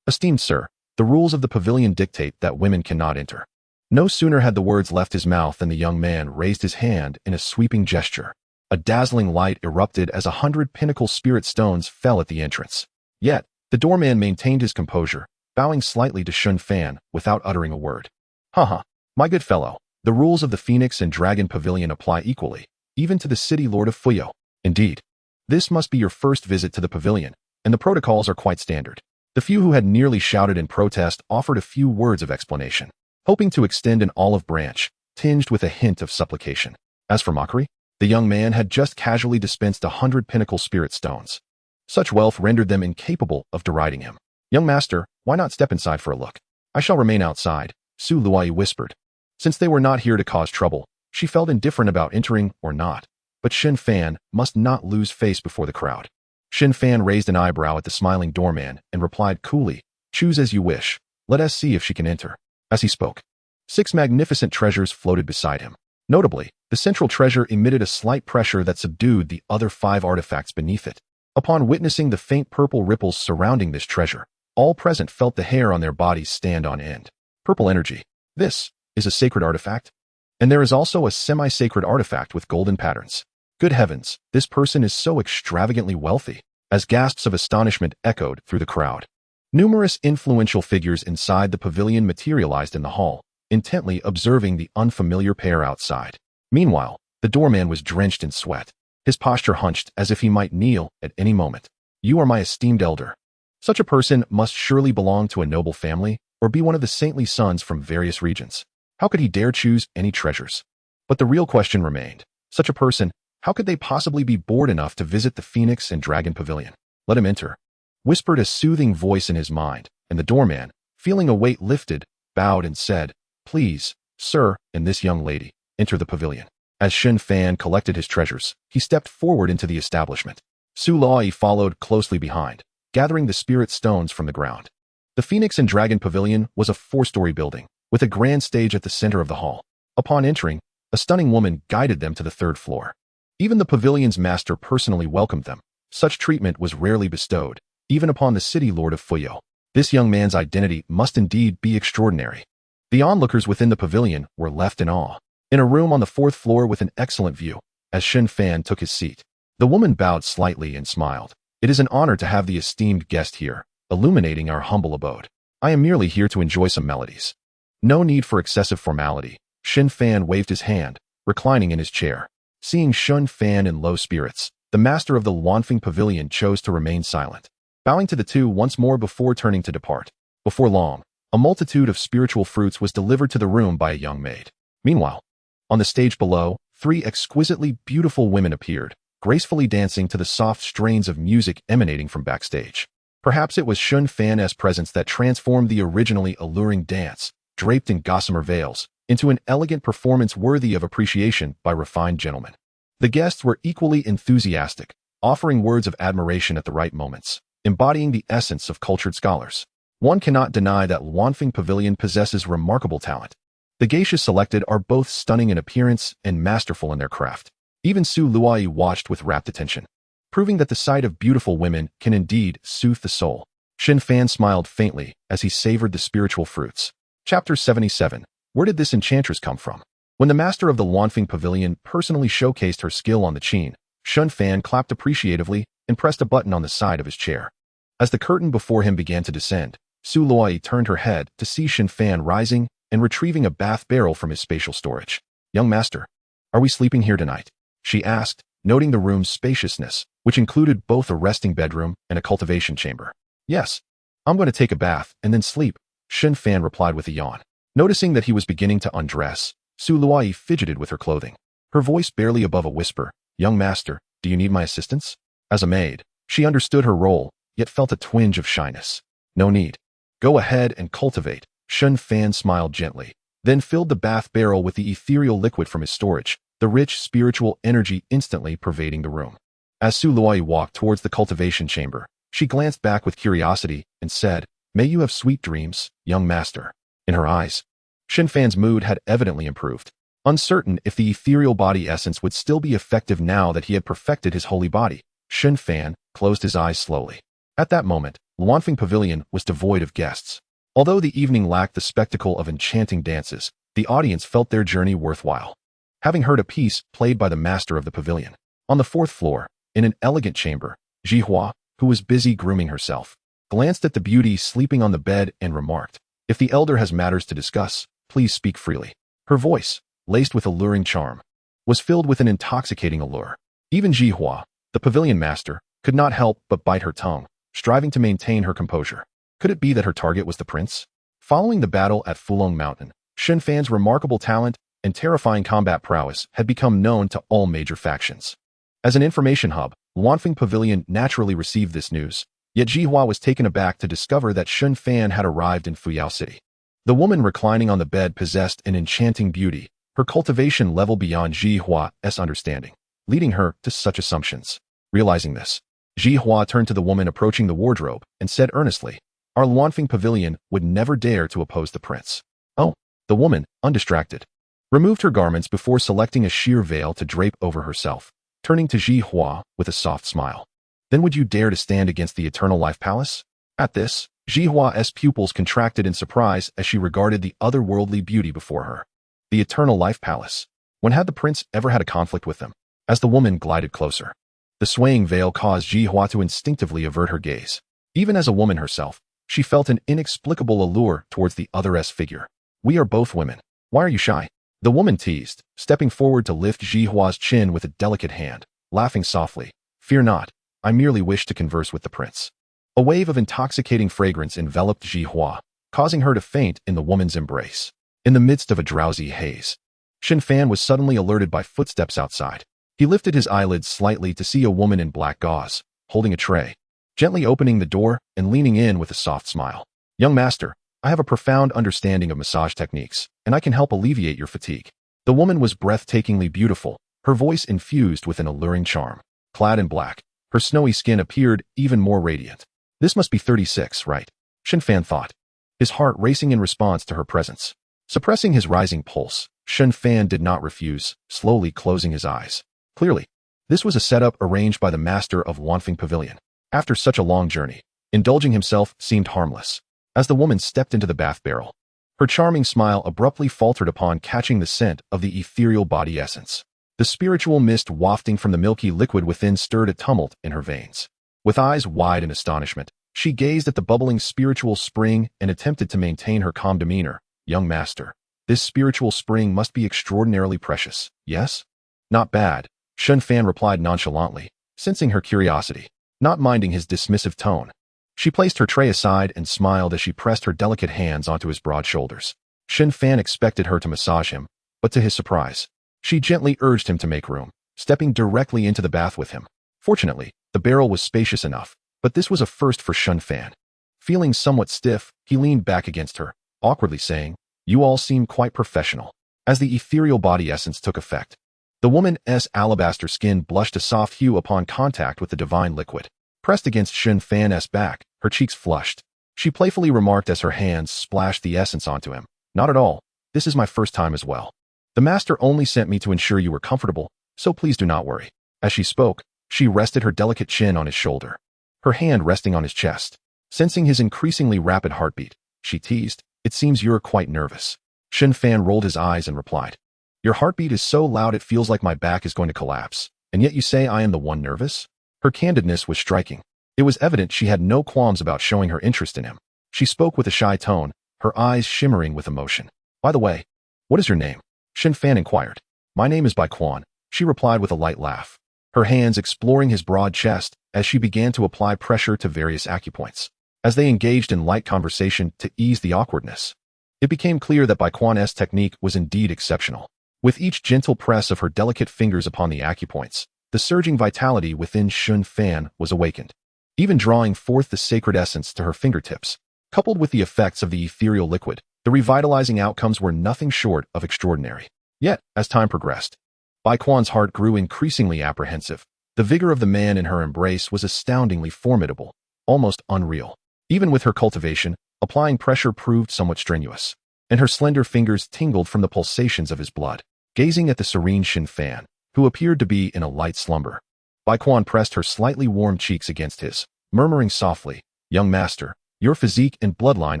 Speaker 1: Esteemed sir, the rules of the pavilion dictate that women cannot enter. No sooner had the words left his mouth than the young man raised his hand in a sweeping gesture. A dazzling light erupted as 100 pinnacle spirit stones fell at the entrance. Yet, the doorman maintained his composure, bowing slightly to Shen Fan without uttering a word. Haha, my good fellow, the rules of the Phoenix and Dragon Pavilion apply equally, even to the city lord of Fuyo. Indeed, this must be your first visit to the pavilion, and the protocols are quite standard. The few who had nearly shouted in protest offered a few words of explanation, hoping to extend an olive branch, tinged with a hint of supplication. As for mockery, the young man had just casually dispensed 100 pinnacle spirit stones. Such wealth rendered them incapable of deriding him. Young master, why not step inside for a look? I shall remain outside, Su Luai whispered. Since they were not here to cause trouble, she felt indifferent about entering or not, but Shen Fan must not lose face before the crowd. Shen Fan raised an eyebrow at the smiling doorman and replied coolly, choose as you wish. Let us see if she can enter. As he spoke, 6 magnificent treasures floated beside him. Notably, the central treasure emitted a slight pressure that subdued the other 5 artifacts beneath it. Upon witnessing the faint purple ripples surrounding this treasure, all present felt the hair on their bodies stand on end. Purple energy. This is a sacred artifact? And there is also a semi-sacred artifact with golden patterns. Good heavens, this person is so extravagantly wealthy, as gasps of astonishment echoed through the crowd. Numerous influential figures inside the pavilion materialized in the hall, intently observing the unfamiliar pair outside. Meanwhile, the doorman was drenched in sweat, his posture hunched as if he might kneel at any moment. You are my esteemed elder. Such a person must surely belong to a noble family or be one of the saintly sons from various regions. How could he dare choose any treasures? But the real question remained. Such a person, how could they possibly be bored enough to visit the Phoenix and Dragon Pavilion? Let him enter, whispered a soothing voice in his mind, and the doorman, feeling a weight lifted, bowed and said, please, sir, and this young lady, enter the pavilion. As Shen Fan collected his treasures, he stepped forward into the establishment. Su Lai followed closely behind, gathering the spirit stones from the ground. The Phoenix and Dragon Pavilion was a 4-story building, with a grand stage at the center of the hall. Upon entering, a stunning woman guided them to the 3rd floor. Even the pavilion's master personally welcomed them. Such treatment was rarely bestowed, even upon the city lord of Fuyo. This young man's identity must indeed be extraordinary. The onlookers within the pavilion were left in awe. In a room on the 4th floor with an excellent view, as Shen Fan took his seat, the woman bowed slightly and smiled. It is an honor to have the esteemed guest here, illuminating our humble abode. I am merely here to enjoy some melodies. No need for excessive formality. Shen Fan waved his hand, reclining in his chair. Seeing Shen Fan in low spirits, the master of the Luanfeng Pavilion chose to remain silent, bowing to the two once more before turning to depart. Before long, a multitude of spiritual fruits was delivered to the room by a young maid. Meanwhile, on the stage below, 3 exquisitely beautiful women appeared, gracefully dancing to the soft strains of music emanating from backstage. Perhaps it was Shen Fan's presence that transformed the originally alluring dance, draped in gossamer veils, into an elegant performance worthy of appreciation by refined gentlemen. The guests were equally enthusiastic, offering words of admiration at the right moments, embodying the essence of cultured scholars. One cannot deny that Luanfeng Pavilion possesses remarkable talent. The geishas selected are both stunning in appearance and masterful in their craft. Even Su Luai watched with rapt attention, proving that the sight of beautiful women can indeed soothe the soul. Shen Fan smiled faintly as he savored the spiritual fruits. Chapter 77. Where did this enchantress come from? When the master of the Luanfeng Pavilion personally showcased her skill on the qin, Shen Fan clapped appreciatively and pressed a button on the side of his chair. As the curtain before him began to descend, Su Luai turned her head to see Shen Fan rising and retrieving a bath barrel from his spatial storage. Young master, are we sleeping here tonight? She asked, noting the room's spaciousness, which included both a resting bedroom and a cultivation chamber. Yes, I'm going to take a bath and then sleep, Shen Fan replied with a yawn. Noticing that he was beginning to undress, Su Luai fidgeted with her clothing, her voice barely above a whisper. Young master, do you need my assistance? As a maid, she understood her role, yet felt a twinge of shyness. No need. Go ahead and cultivate. Shen Fan smiled gently, then filled the bath barrel with the ethereal liquid from his storage, the rich spiritual energy instantly pervading the room. As Su Luoyi walked towards the cultivation chamber, she glanced back with curiosity and said, "May you have sweet dreams, young master." In her eyes, Shen Fan's mood had evidently improved. Uncertain if the ethereal body essence would still be effective now that he had perfected his holy body, Shen Fan closed his eyes slowly. At that moment, Luanfeng Pavilion was devoid of guests. Although the evening lacked the spectacle of enchanting dances, the audience felt their journey worthwhile. Having heard a piece played by the master of the pavilion, on the fourth floor, in an elegant chamber, Zhihua, who was busy grooming herself, glanced at the beauty sleeping on the bed and remarked, "If the elder has matters to discuss, please speak freely." Her voice, laced with alluring charm, was filled with an intoxicating allure. Even Zhihua, the pavilion master, could not help but bite her tongue, striving to maintain her composure. Could it be that her target was the prince? Following the battle at Fulong Mountain, Shen Fan's remarkable talent and terrifying combat prowess had become known to all major factions. As an information hub, Luanfeng Pavilion naturally received this news, yet Zhihua was taken aback to discover that Shen Fan had arrived in Fuyao City. The woman reclining on the bed possessed an enchanting beauty, her cultivation level beyond Zhihua's understanding, leading her to such assumptions. Realizing this, Zhihua turned to the woman approaching the wardrobe and said earnestly, "Our Luanfeng Pavilion would never dare to oppose the prince." "Oh." The woman, undistracted, removed her garments before selecting a sheer veil to drape over herself, turning to Zhihua with a soft smile. "Then would you dare to stand against the Eternal Life Palace?" At this, Zhihua's pupils contracted in surprise as she regarded the otherworldly beauty before her. The Eternal Life Palace. When had the prince ever had a conflict with them? As the woman glided closer, the swaying veil caused Zhihua to instinctively avert her gaze. Even as a woman herself, she felt an inexplicable allure towards the other's figure. "We are both women. Why are you shy?" The woman teased, stepping forward to lift Zhihua's chin with a delicate hand, laughing softly. "Fear not, I merely wish to converse with the prince." A wave of intoxicating fragrance enveloped Zhihua, causing her to faint in the woman's embrace. In the midst of a drowsy haze, Shen Fan was suddenly alerted by footsteps outside. He lifted his eyelids slightly to see a woman in black gauze, holding a tray, gently opening the door and leaning in with a soft smile. "Young master, I have a profound understanding of massage techniques, and I can help alleviate your fatigue." The woman was breathtakingly beautiful, her voice infused with an alluring charm. Clad in black, her snowy skin appeared even more radiant. This must be 36, right? Shen Fan thought, his heart racing in response to her presence. Suppressing his rising pulse, Shen Fan did not refuse, slowly closing his eyes. Clearly, this was a setup arranged by the master of Luanfeng Pavilion. After such a long journey, indulging himself seemed harmless. As the woman stepped into the bath barrel, her charming smile abruptly faltered upon catching the scent of the ethereal body essence. The spiritual mist wafting from the milky liquid within stirred a tumult in her veins. With eyes wide in astonishment, she gazed at the bubbling spiritual spring and attempted to maintain her calm demeanor. "Young master, this spiritual spring must be extraordinarily precious, yes?" "Not bad," Shen Fan replied nonchalantly, sensing her curiosity. Not minding his dismissive tone, she placed her tray aside and smiled as she pressed her delicate hands onto his broad shoulders. Shen Fan expected her to massage him, but to his surprise, she gently urged him to make room, stepping directly into the bath with him. Fortunately, the barrel was spacious enough, but this was a first for Shen Fan. Feeling somewhat stiff, he leaned back against her, awkwardly saying, "You all seem quite professional." As the ethereal body essence took effect, the woman's alabaster skin blushed a soft hue upon contact with the divine liquid. Pressed against Shen Fan's back, her cheeks flushed. She playfully remarked as her hands splashed the essence onto him, "Not at all. This is my first time as well. The master only sent me to ensure you were comfortable, so please do not worry." As she spoke, she rested her delicate chin on his shoulder, her hand resting on his chest. Sensing his increasingly rapid heartbeat, she teased, "It seems you're quite nervous." Shen Fan rolled his eyes and replied, "Your heartbeat is so loud it feels like my back is going to collapse, and yet you say I am the one nervous?" Her candidness was striking. It was evident she had no qualms about showing her interest in him. She spoke with a shy tone, her eyes shimmering with emotion. "By the way, what is your name?" Shen Fan inquired. "My name is Bai Quan," she replied with a light laugh, her hands exploring his broad chest as she began to apply pressure to various acupoints. As they engaged in light conversation to ease the awkwardness, it became clear that Bai Quan's technique was indeed exceptional. With each gentle press of her delicate fingers upon the acupoints, the surging vitality within Shen Fan was awakened, even drawing forth the sacred essence to her fingertips. Coupled with the effects of the ethereal liquid, The revitalizing outcomes were nothing short of extraordinary. Yet, as time progressed, Bai Quan's heart grew increasingly apprehensive. The vigor of the man in her embrace was astoundingly formidable, almost unreal. Even with her cultivation, applying pressure proved somewhat strenuous, and her slender fingers tingled from the pulsations of his blood. Gazing at the serene Shen Fan, who appeared to be in a light slumber, Bai Quan pressed her slightly warm cheeks against his, murmuring softly, "Young master, your physique and bloodline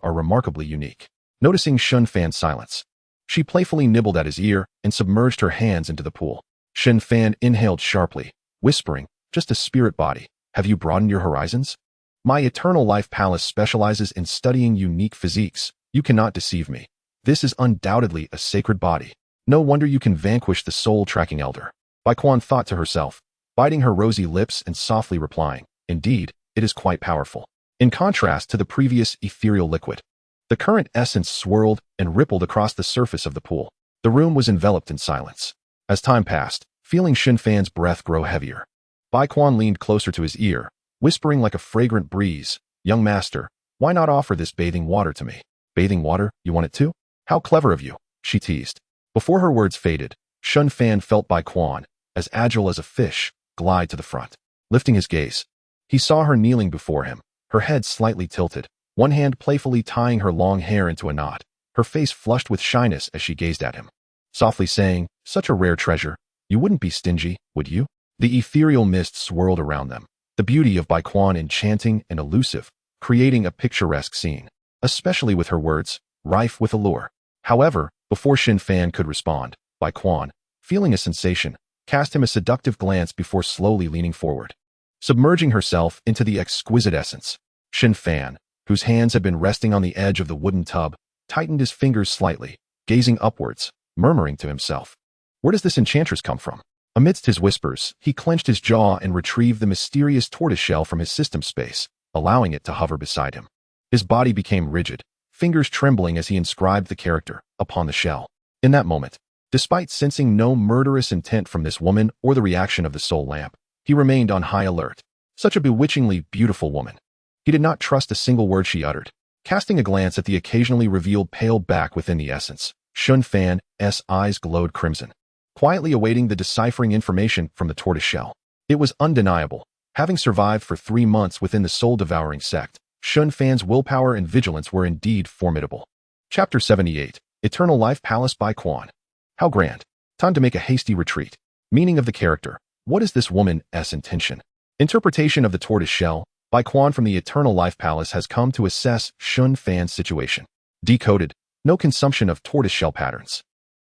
Speaker 1: are remarkably unique." Noticing Shen Fan's silence, she playfully nibbled at his ear and submerged her hands into the pool. Shen Fan inhaled sharply, whispering, "Just a spirit body. Have you broadened your horizons? My Eternal Life Palace specializes in studying unique physiques. You cannot deceive me. This is undoubtedly a sacred body. No wonder you can vanquish the soul-tracking elder." Bai Quan thought to herself, biting her rosy lips and softly replying, "Indeed, it is quite powerful." In contrast to the previous ethereal liquid, the current essence swirled and rippled across the surface of the pool. The room was enveloped in silence. As time passed, feeling Shen Fan's breath grow heavier, Bai Quan leaned closer to his ear, whispering like a fragrant breeze, "Young master, why not offer this bathing water to me?" "Bathing water? You want it too? How clever of you," she teased. Before her words faded, Shen Fan felt Bai Quan, as agile as a fish, glide to the front. Lifting his gaze, he saw her kneeling before him, her head slightly tilted, one hand playfully tying her long hair into a knot, her face flushed with shyness as she gazed at him. Softly saying, "Such a rare treasure, you wouldn't be stingy, would you?" The ethereal mist swirled around them, the beauty of Bai Quan enchanting and elusive, creating a picturesque scene, especially with her words, rife with allure. However, before Shen Fan could respond, Bai Quan, feeling a sensation, cast him a seductive glance before slowly leaning forward. Submerging herself into the exquisite essence, Shen Fan, whose hands had been resting on the edge of the wooden tub, tightened his fingers slightly, gazing upwards, murmuring to himself, "Where does this enchantress come from?" Amidst his whispers, he clenched his jaw and retrieved the mysterious tortoiseshell from his system space, allowing it to hover beside him. His body became rigid, fingers trembling as he inscribed the character upon the shell. In that moment, despite sensing no murderous intent from this woman or the reaction of the soul lamp, he remained on high alert. Such a bewitchingly beautiful woman. He did not trust a single word she uttered. Casting a glance at the occasionally revealed pale back within the essence, Shen Fan's eyes glowed crimson, quietly awaiting the deciphering information from the tortoiseshell. It was undeniable. Having survived for 3 months within the soul-devouring sect, Shen Fan's willpower and vigilance were indeed formidable. Chapter 78, Eternal Life Palace by Quan. How grand. Time to make a hasty retreat. Meaning of the character. What is this woman's intention? Interpretation of the tortoise shell by Quan from the Eternal Life Palace has come to assess Shen Fan's situation. Decoded. No consumption of tortoiseshell patterns.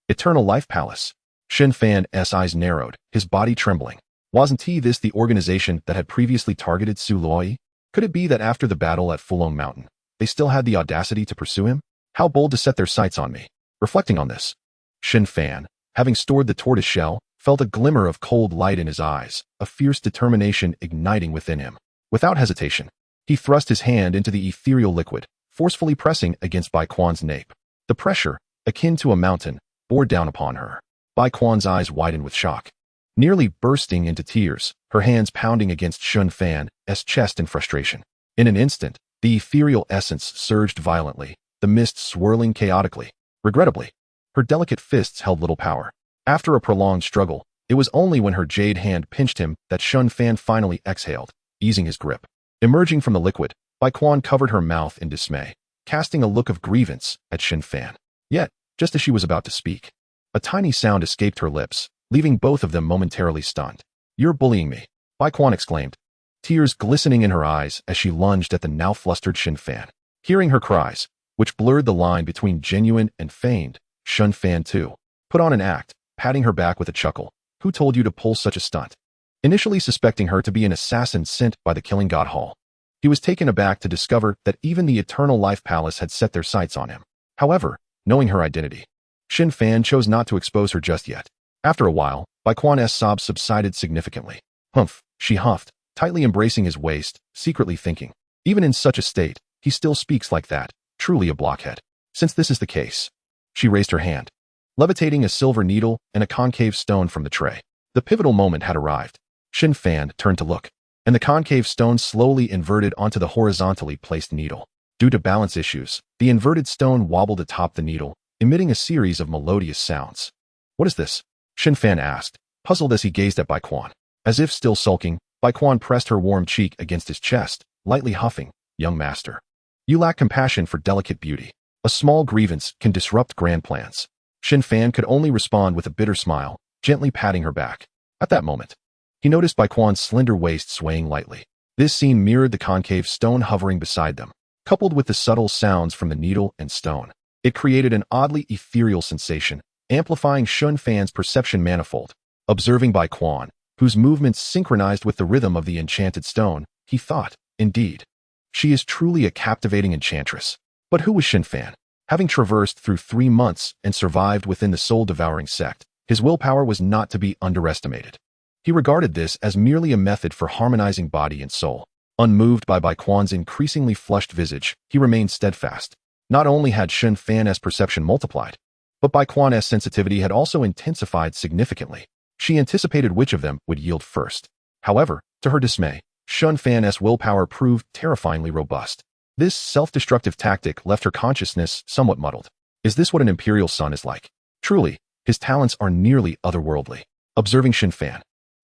Speaker 1: Eternal Life Palace. Shen Fan's eyes narrowed, his body trembling. Wasn't this the organization that had previously targeted Su Loi? Could it be that after the battle at Fulong Mountain, they still had the audacity to pursue him? How bold to set their sights on me. Reflecting on this, Shen Fan, having stored the tortoise shell, felt a glimmer of cold light in his eyes, a fierce determination igniting within him. Without hesitation, he thrust his hand into the ethereal liquid, forcefully pressing against Bai Quan's nape. The pressure, akin to a mountain, bore down upon her. Bai Quan's eyes widened with shock. Nearly bursting into tears, her hands pounding against Shen Fan's chest in frustration. In an instant, the ethereal essence surged violently, the mist swirling chaotically. Regrettably, her delicate fists held little power. After a prolonged struggle, it was only when her jade hand pinched him that Shen Fan finally exhaled, easing his grip. Emerging from the liquid, Bai Quan covered her mouth in dismay, casting a look of grievance at Shen Fan. Yet, just as she was about to speak, a tiny sound escaped her lips, leaving both of them momentarily stunned. "You're bullying me," Bai Quan exclaimed, tears glistening in her eyes as she lunged at the now flustered Shen Fan. Hearing her cries, which blurred the line between genuine and feigned, Shen Fan too put on an act, patting her back with a chuckle. "Who told you to pull such a stunt?" Initially suspecting her to be an assassin sent by the Killing God Hall, he was taken aback to discover that even the Eternal Life Palace had set their sights on him. However, knowing her identity, Shen Fan chose not to expose her just yet. After a while, Bai Quan's sobs subsided significantly. "Humph," she huffed, tightly embracing his waist, secretly thinking, "Even in such a state, he still speaks like that, truly a blockhead." Since this is the case, she raised her hand, levitating a silver needle and a concave stone from the tray. The pivotal moment had arrived. Shen Fan turned to look, and the concave stone slowly inverted onto the horizontally placed needle. Due to balance issues, the inverted stone wobbled atop the needle, emitting a series of melodious sounds. What is this? Shen Fan asked, puzzled as he gazed at Bai Quan. As if still sulking, Bai Quan pressed her warm cheek against his chest, lightly huffing, "Young master, you lack compassion for delicate beauty. A small grievance can disrupt grand plans." Shen Fan could only respond with a bitter smile, gently patting her back. At that moment, he noticed Bai Quan's slender waist swaying lightly. This scene mirrored the concave stone hovering beside them. Coupled with the subtle sounds from the needle and stone, it created an oddly ethereal sensation, amplifying Shen Fan's perception manifold. Observing Bai Quan, whose movements synchronized with the rhythm of the enchanted stone, he thought, indeed, she is truly a captivating enchantress. But who was Shen Fan? Having traversed through 3 months and survived within the soul-devouring sect, his willpower was not to be underestimated. He regarded this as merely a method for harmonizing body and soul. Unmoved by Bai Quan's increasingly flushed visage, he remained steadfast. Not only had Shen Fan's perception multiplied, but Bai Quan's sensitivity had also intensified significantly. She anticipated which of them would yield first. However, to her dismay, Shen Fan's willpower proved terrifyingly robust. This self-destructive tactic left her consciousness somewhat muddled. Is this what an imperial son is like? Truly, his talents are nearly otherworldly. Observing Shen Fan,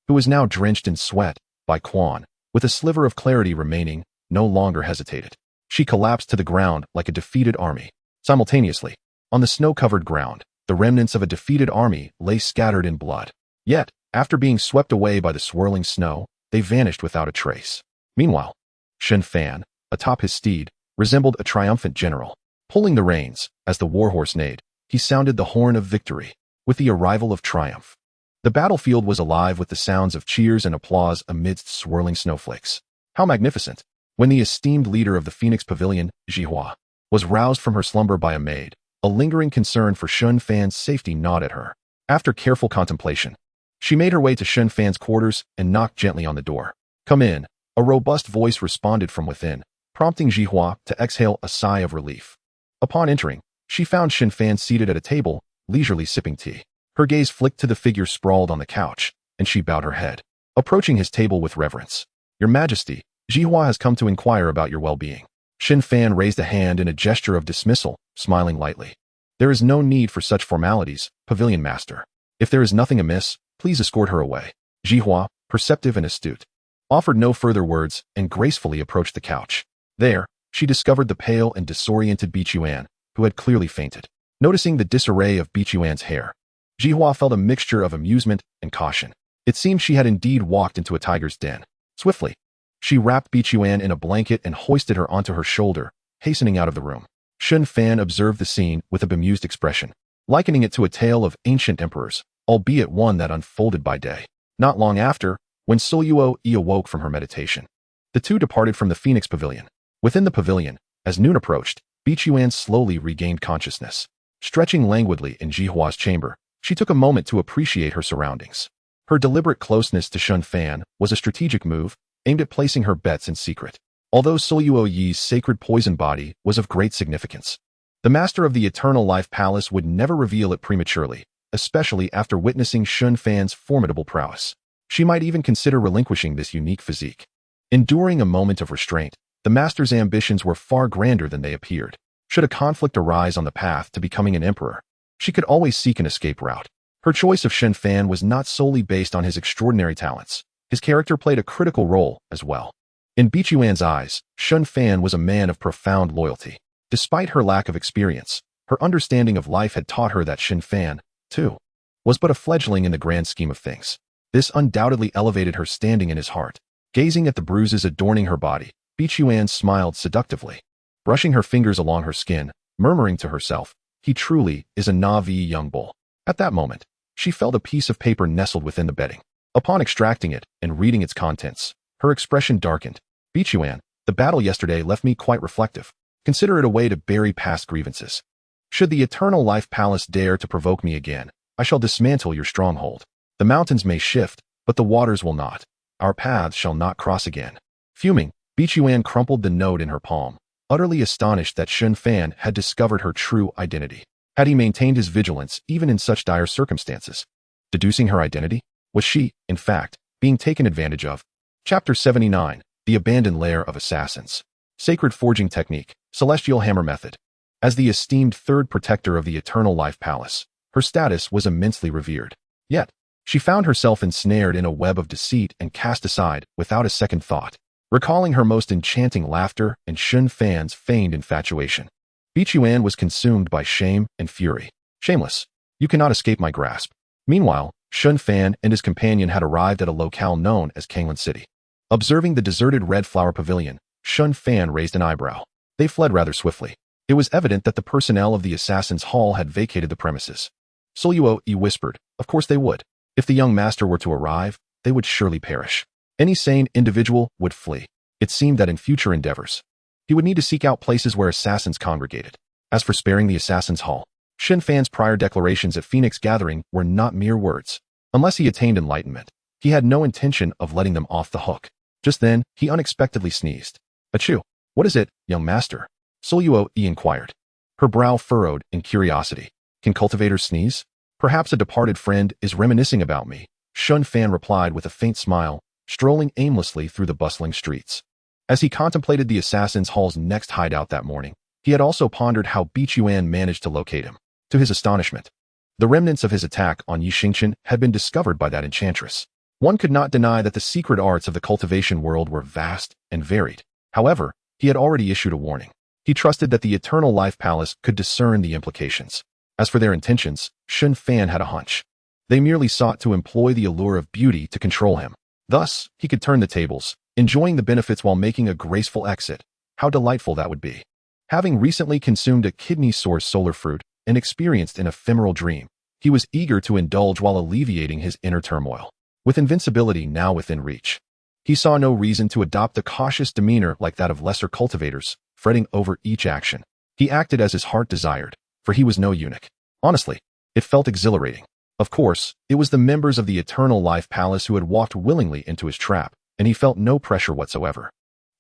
Speaker 1: who was now drenched in sweat, Bai Quan, with a sliver of clarity remaining, no longer hesitated. She collapsed to the ground like a defeated army. Simultaneously, on the snow-covered ground, the remnants of a defeated army lay scattered in blood. Yet, after being swept away by the swirling snow, they vanished without a trace. Meanwhile, Shen Fan, atop his steed, resembled a triumphant general. Pulling the reins, as the warhorse neighed, he sounded the horn of victory. With the arrival of triumph, the battlefield was alive with the sounds of cheers and applause amidst swirling snowflakes. How magnificent! When the esteemed leader of the Phoenix Pavilion, Xihua, was roused from her slumber by a maid, a lingering concern for Shen Fan's safety gnawed at her. After careful contemplation, she made her way to Shen Fan's quarters and knocked gently on the door. "Come in," a robust voice responded from within, prompting Xihua to exhale a sigh of relief. Upon entering, she found Shen Fan seated at a table, leisurely sipping tea. Her gaze flicked to the figure sprawled on the couch, and she bowed her head, approaching his table with reverence. "Your Majesty, Xihua has come to inquire about your well-being." Shen Fan raised a hand in a gesture of dismissal, smiling lightly. "There is no need for such formalities, Pavilion Master. If there is nothing amiss, please escort her away." Xihua, perceptive and astute, offered no further words and gracefully approached the couch. There, she discovered the pale and disoriented Bichuan, who had clearly fainted. Noticing the disarray of Bichuan's hair, Xihua felt a mixture of amusement and caution. It seemed she had indeed walked into a tiger's den. Swiftly, she wrapped Bichuan in a blanket and hoisted her onto her shoulder, hastening out of the room. Shen Fan observed the scene with a bemused expression, likening it to a tale of ancient emperors, albeit one that unfolded by day. Not long after, when Sulyuo awoke from her meditation, the two departed from the Phoenix Pavilion. Within the pavilion, as noon approached, Bichuan slowly regained consciousness. Stretching languidly in Jihua's chamber, she took a moment to appreciate her surroundings. Her deliberate closeness to Shen Fan was a strategic move, aimed at placing her bets in secret. Although Sulyuo Yi's sacred poison body was of great significance, the master of the Eternal Life Palace would never reveal it prematurely, especially after witnessing Shen Fan's formidable prowess. She might even consider relinquishing this unique physique. Enduring a moment of restraint, the master's ambitions were far grander than they appeared. Should a conflict arise on the path to becoming an emperor, she could always seek an escape route. Her choice of Shen Fan was not solely based on his extraordinary talents. His character played a critical role as well. In Bichuan's eyes, Shen Fan was a man of profound loyalty. Despite her lack of experience, her understanding of life had taught her that Shen Fan, too, was but a fledgling in the grand scheme of things. This undoubtedly elevated her standing in his heart. Gazing at the bruises adorning her body, Bichuan smiled seductively, brushing her fingers along her skin, murmuring to herself, "He truly is a Na'vi young bull." At that moment, she felt a piece of paper nestled within the bedding. Upon extracting it and reading its contents, her expression darkened. "Bichuan, the battle yesterday left me quite reflective. Consider it a way to bury past grievances. Should the Eternal Life Palace dare to provoke me again, I shall dismantle your stronghold. The mountains may shift, but the waters will not. Our paths shall not cross again." Fuming, Bichuan crumpled the note in her palm, utterly astonished that Shen Fan had discovered her true identity. Had he maintained his vigilance even in such dire circumstances? Deducing her identity? Was she, in fact, being taken advantage of? Chapter 79, The Abandoned Lair of Assassins. Sacred Forging Technique, Celestial Hammer Method. As the esteemed third protector of the Eternal Life Palace, her status was immensely revered. Yet, she found herself ensnared in a web of deceit and cast aside without a second thought, recalling her most enchanting laughter and Shen Fan's feigned infatuation. Bichuan was consumed by shame and fury. Shameless, you cannot escape my grasp. Meanwhile, Shen Fan and his companion had arrived at a locale known as Kanglan City. Observing the deserted red flower pavilion, Shen Fan raised an eyebrow. They fled rather swiftly. It was evident that the personnel of the Assassin's Hall had vacated the premises. Suluo whispered, of course they would. If the young master were to arrive, they would surely perish. Any sane individual would flee. It seemed that in future endeavors, he would need to seek out places where assassins congregated. As for sparing the Assassin's Hall, Shen Fan's prior declarations at Phoenix Gathering were not mere words. Unless he attained enlightenment, he had no intention of letting them off the hook. Just then, he unexpectedly sneezed. Achoo! What is it, young master? Suluo inquired. Her brow furrowed in curiosity. Can cultivators sneeze? Perhaps a departed friend is reminiscing about me, Shen Fan replied with a faint smile, strolling aimlessly through the bustling streets. As he contemplated the Assassin's Hall's next hideout that morning, he had also pondered how Bichuan managed to locate him. To his astonishment, the remnants of his attack on Yixingchen had been discovered by that enchantress. One could not deny that the secret arts of the cultivation world were vast and varied. However, he had already issued a warning. He trusted that the Eternal Life Palace could discern the implications. As for their intentions, Shen Fan had a hunch. They merely sought to employ the allure of beauty to control him. Thus, he could turn the tables, enjoying the benefits while making a graceful exit. How delightful that would be. Having recently consumed a kidney-source solar fruit and experienced an ephemeral dream, he was eager to indulge while alleviating his inner turmoil. With invincibility now within reach, he saw no reason to adopt a cautious demeanor like that of lesser cultivators, fretting over each action. He acted as his heart desired, for he was no eunuch. Honestly, it felt exhilarating. Of course, it was the members of the Eternal Life Palace who had walked willingly into his trap, and he felt no pressure whatsoever.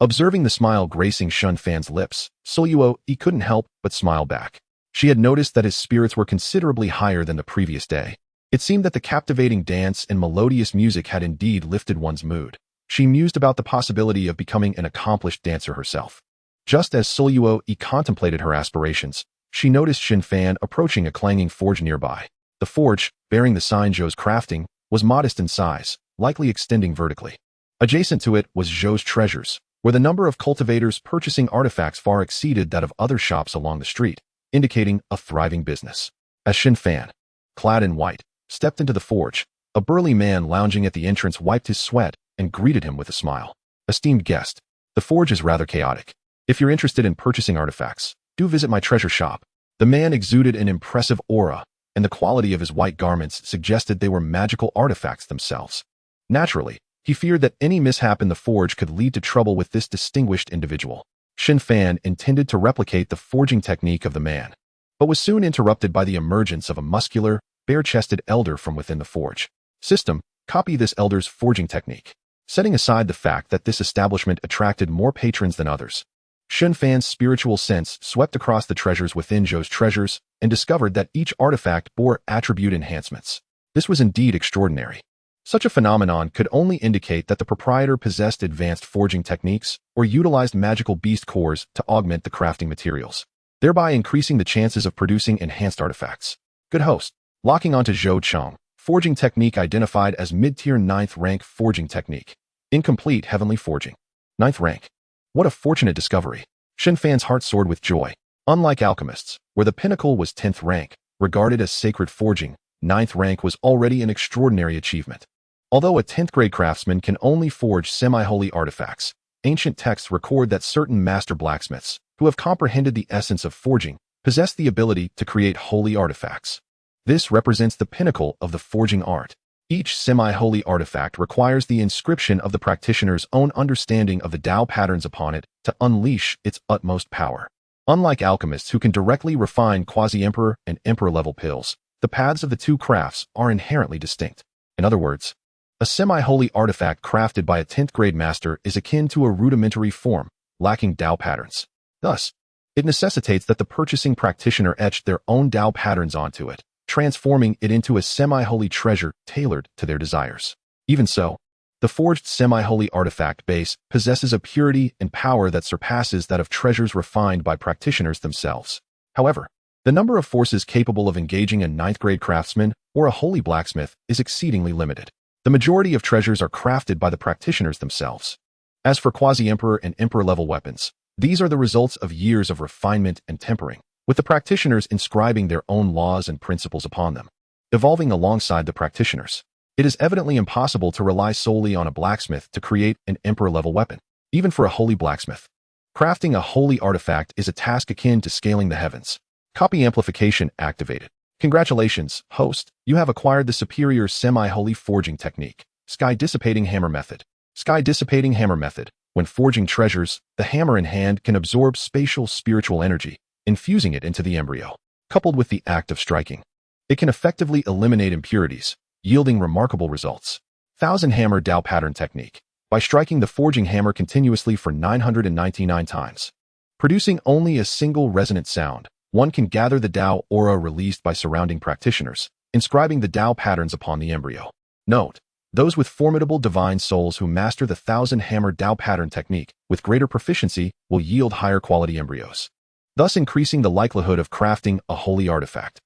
Speaker 1: Observing the smile gracing Shen Fan's lips, Suluo couldn't help but smile back. She had noticed that his spirits were considerably higher than the previous day. It seemed that the captivating dance and melodious music had indeed lifted one's mood. She mused about the possibility of becoming an accomplished dancer herself. Just as Suluo contemplated her aspirations, she noticed Shen Fan approaching a clanging forge nearby. The forge, bearing the sign Zhou's crafting, was modest in size, likely extending vertically. Adjacent to it was Zhou's treasures, where the number of cultivators purchasing artifacts far exceeded that of other shops along the street, indicating a thriving business. As Shen Fan, clad in white, stepped into the forge, a burly man lounging at the entrance wiped his sweat and greeted him with a smile. Esteemed guest, the forge is rather chaotic. If you're interested in purchasing artifacts, do visit my treasure shop. The man exuded an impressive aura, and the quality of his white garments suggested they were magical artifacts themselves. Naturally, he feared that any mishap in the forge could lead to trouble with this distinguished individual. Shen Fan intended to replicate the forging technique of the man, but was soon interrupted by the emergence of a muscular, bare-chested elder from within the forge. System, copy this elder's forging technique. Setting aside the fact that this establishment attracted more patrons than others, Shen Fan's spiritual sense swept across the treasures within Zhou's treasures and discovered that each artifact bore attribute enhancements. This was indeed extraordinary. Such a phenomenon could only indicate that the proprietor possessed advanced forging techniques or utilized magical beast cores to augment the crafting materials, thereby increasing the chances of producing enhanced artifacts. Good host. Locking onto Zhou Chong, forging technique identified as mid-tier 9th rank forging technique. Incomplete heavenly forging. 9th rank. What a fortunate discovery. Shen Fan's heart soared with joy. Unlike alchemists, where the pinnacle was 10th rank, regarded as sacred forging, 9th rank was already an extraordinary achievement. Although a 10th grade craftsman can only forge semi-holy artifacts, ancient texts record that certain master blacksmiths, who have comprehended the essence of forging, possess the ability to create holy artifacts. This represents the pinnacle of the forging art. Each semi-holy artifact requires the inscription of the practitioner's own understanding of the Tao patterns upon it to unleash its utmost power. Unlike alchemists who can directly refine quasi-emperor and emperor-level pills, the paths of the two crafts are inherently distinct. In other words, a semi-holy artifact crafted by a 10th grade master is akin to a rudimentary form, lacking Tao patterns. Thus, it necessitates that the purchasing practitioner etch their own Tao patterns onto it, transforming it into a semi-holy treasure tailored to their desires. Even so, The forged semi-holy artifact base possesses a purity and power that surpasses that of treasures refined by practitioners themselves. However, the number of forces capable of engaging a ninth-grade craftsman or a holy blacksmith is exceedingly limited. The majority of treasures are crafted by the practitioners themselves. As for quasi-emperor and emperor-level weapons, these are the results of years of refinement and tempering, with the practitioners inscribing their own laws and principles upon them, evolving alongside the practitioners. It is evidently impossible to rely solely on a blacksmith to create an emperor-level weapon, even for a holy blacksmith. Crafting a holy artifact is a task akin to scaling the heavens. Copy amplification activated. Congratulations, host, you have acquired the superior semi-holy forging technique, Sky Dissipating Hammer Method. Sky Dissipating Hammer Method. When forging treasures, the hammer in hand can absorb spatial spiritual energy, infusing it into the embryo. Coupled with the act of striking, it can effectively eliminate impurities, yielding remarkable results. Thousand Hammer Dao Pattern Technique. By striking the forging hammer continuously for 999 times, producing only a single resonant sound, one can gather the Dao aura released by surrounding practitioners, inscribing the Dao patterns upon the embryo. Note: those with formidable divine souls who master the Thousand Hammer Dao Pattern Technique with greater proficiency will yield higher quality embryos, thus increasing the likelihood of crafting a holy artifact.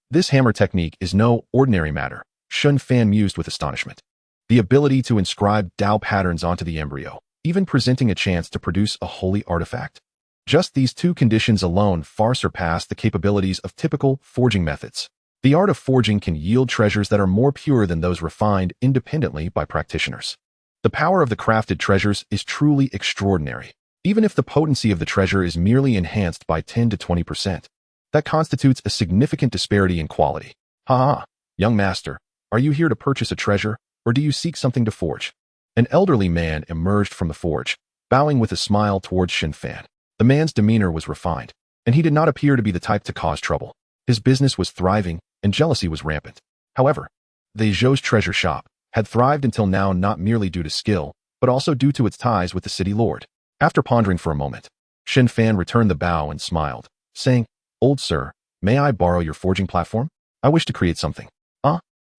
Speaker 1: This hammer technique is no ordinary matter, Shen Fan mused with astonishment. The ability to inscribe Dao patterns onto the embryo, even presenting a chance to produce a holy artifact. Just these two conditions alone far surpass the capabilities of typical forging methods. The art of forging can yield treasures that are more pure than those refined independently by practitioners. The power of the crafted treasures is truly extraordinary, even if the potency of the treasure is merely enhanced by 10 to 20%. That constitutes a significant disparity in quality. Young master, are you here to purchase a treasure, or do you seek something to forge? An elderly man emerged from the forge, bowing with a smile towards Shen Fan. The man's demeanor was refined, and he did not appear to be the type to cause trouble. His business was thriving, and jealousy was rampant. However, the Zhou's treasure shop had thrived until now not merely due to skill, but also due to its ties with the city lord. After pondering for a moment, Shen Fan returned the bow and smiled, saying, "Old sir, may I borrow your forging platform? I wish to create something."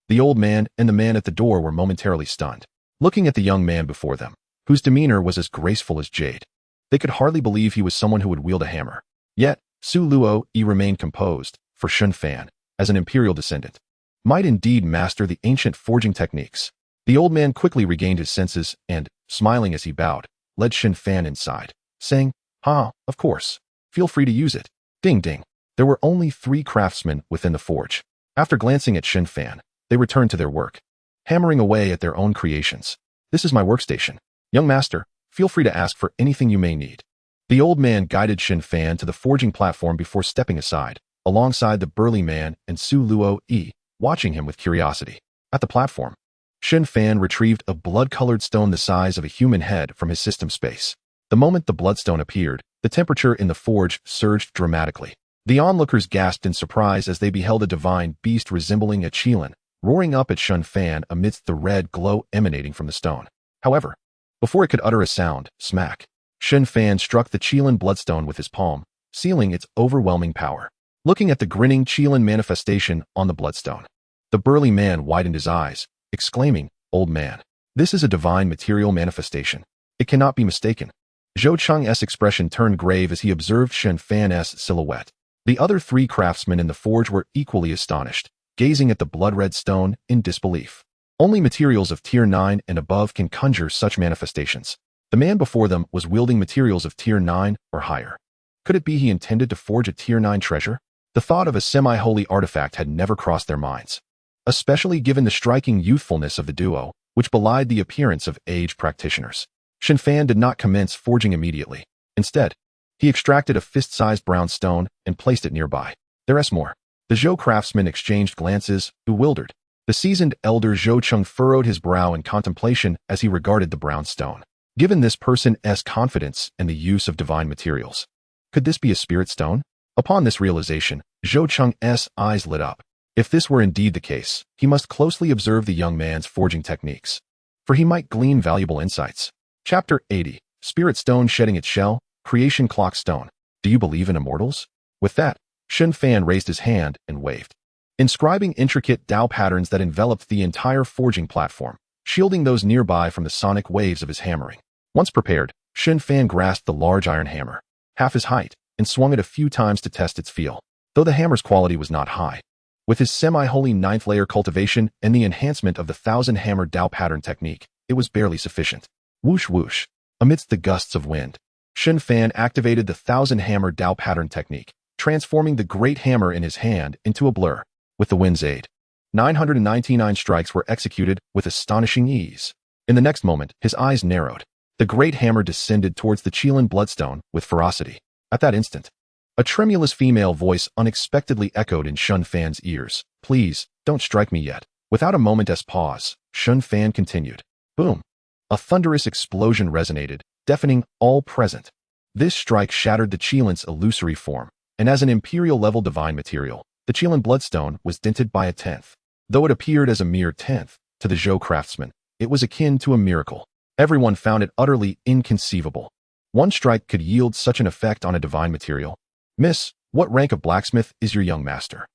Speaker 1: The old man and the man at the door were momentarily stunned, looking at the young man before them, whose demeanor was as graceful as jade. They could hardly believe he was someone who would wield a hammer. Yet, Su Luo remained composed, for Shen Fan, as an imperial descendant, might indeed master the ancient forging techniques. The old man quickly regained his senses and, smiling as he bowed, led Shen Fan inside, saying, of course. Feel free to use it." Ding ding. There were only 3 craftsmen within the forge. After glancing at Shen Fan, they returned to their work, hammering away at their own creations. "This is my workstation. Young master, feel free to ask for anything you may need." The old man guided Shen Fan to the forging platform before stepping aside, alongside the burly man and Su Luo, watching him with curiosity. At the platform, Shen Fan retrieved a blood-colored stone the size of a human head from his system space. The moment the bloodstone appeared, the temperature in the forge surged dramatically. The onlookers gasped in surprise as they beheld a divine beast resembling a qilin, roaring up at Shen Fan amidst the red glow emanating from the stone. However, before it could utter a sound, smack, Shen Fan struck the qilin bloodstone with his palm, sealing its overwhelming power. Looking at the grinning qilin manifestation on the bloodstone, the burly man widened his eyes, exclaiming, "Old man, this is a divine material manifestation. It cannot be mistaken." Zhou Cheng's expression turned grave as he observed Shen Fan's silhouette. The other 3 craftsmen in the forge were equally astonished, gazing at the blood-red stone in disbelief. Only materials of Tier 9 and above can conjure such manifestations. The man before them was wielding materials of Tier 9 or higher. Could it be he intended to forge a Tier 9 treasure? The thought of a semi-holy artifact had never crossed their minds, especially given the striking youthfulness of the duo, which belied the appearance of aged practitioners. Shen Fan did not commence forging immediately. Instead, he extracted a fist-sized brown stone and placed it nearby. "There's more." The Zhou craftsman exchanged glances, bewildered. The seasoned elder Zhou Cheng furrowed his brow in contemplation as he regarded the brown stone. Given this person's confidence and the use of divine materials, could this be a spirit stone? Upon this realization, Zhou Cheng's eyes lit up. If this were indeed the case, he must closely observe the young man's forging techniques, for he might glean valuable insights. Chapter 80. Spirit Stone Shedding Its Shell, Creation Clock Stone. Do you believe in immortals? With that, Shen Fan raised his hand and waved, inscribing intricate Dao patterns that enveloped the entire forging platform, shielding those nearby from the sonic waves of his hammering. Once prepared, Shen Fan grasped the large iron hammer, half his height, and swung it a few times to test its feel, though the hammer's quality was not high. With his semi-holy ninth-layer cultivation and the enhancement of the thousand-hammer Dao pattern technique, it was barely sufficient. Whoosh whoosh. Amidst the gusts of wind, Shen Fan activated the thousand-hammer Dao pattern technique, transforming the great hammer in his hand into a blur. With the wind's aid, 999 strikes were executed with astonishing ease. In the next moment, his eyes narrowed. The great hammer descended towards the Qilan bloodstone with ferocity. At that instant, a tremulous female voice unexpectedly echoed in Shen Fan's ears. Please, don't strike me yet. Without a moment's pause, Shen Fan continued. Boom. A thunderous explosion resonated, deafening all present. This strike shattered the Qilan's illusory form, and as an imperial-level divine material, the Qilan bloodstone was dented by a tenth. Though it appeared as a mere tenth, to the Zhou craftsman, it was akin to a miracle. Everyone found it utterly inconceivable. One strike could yield such an effect on a divine material. Miss, what rank of blacksmith is your young master?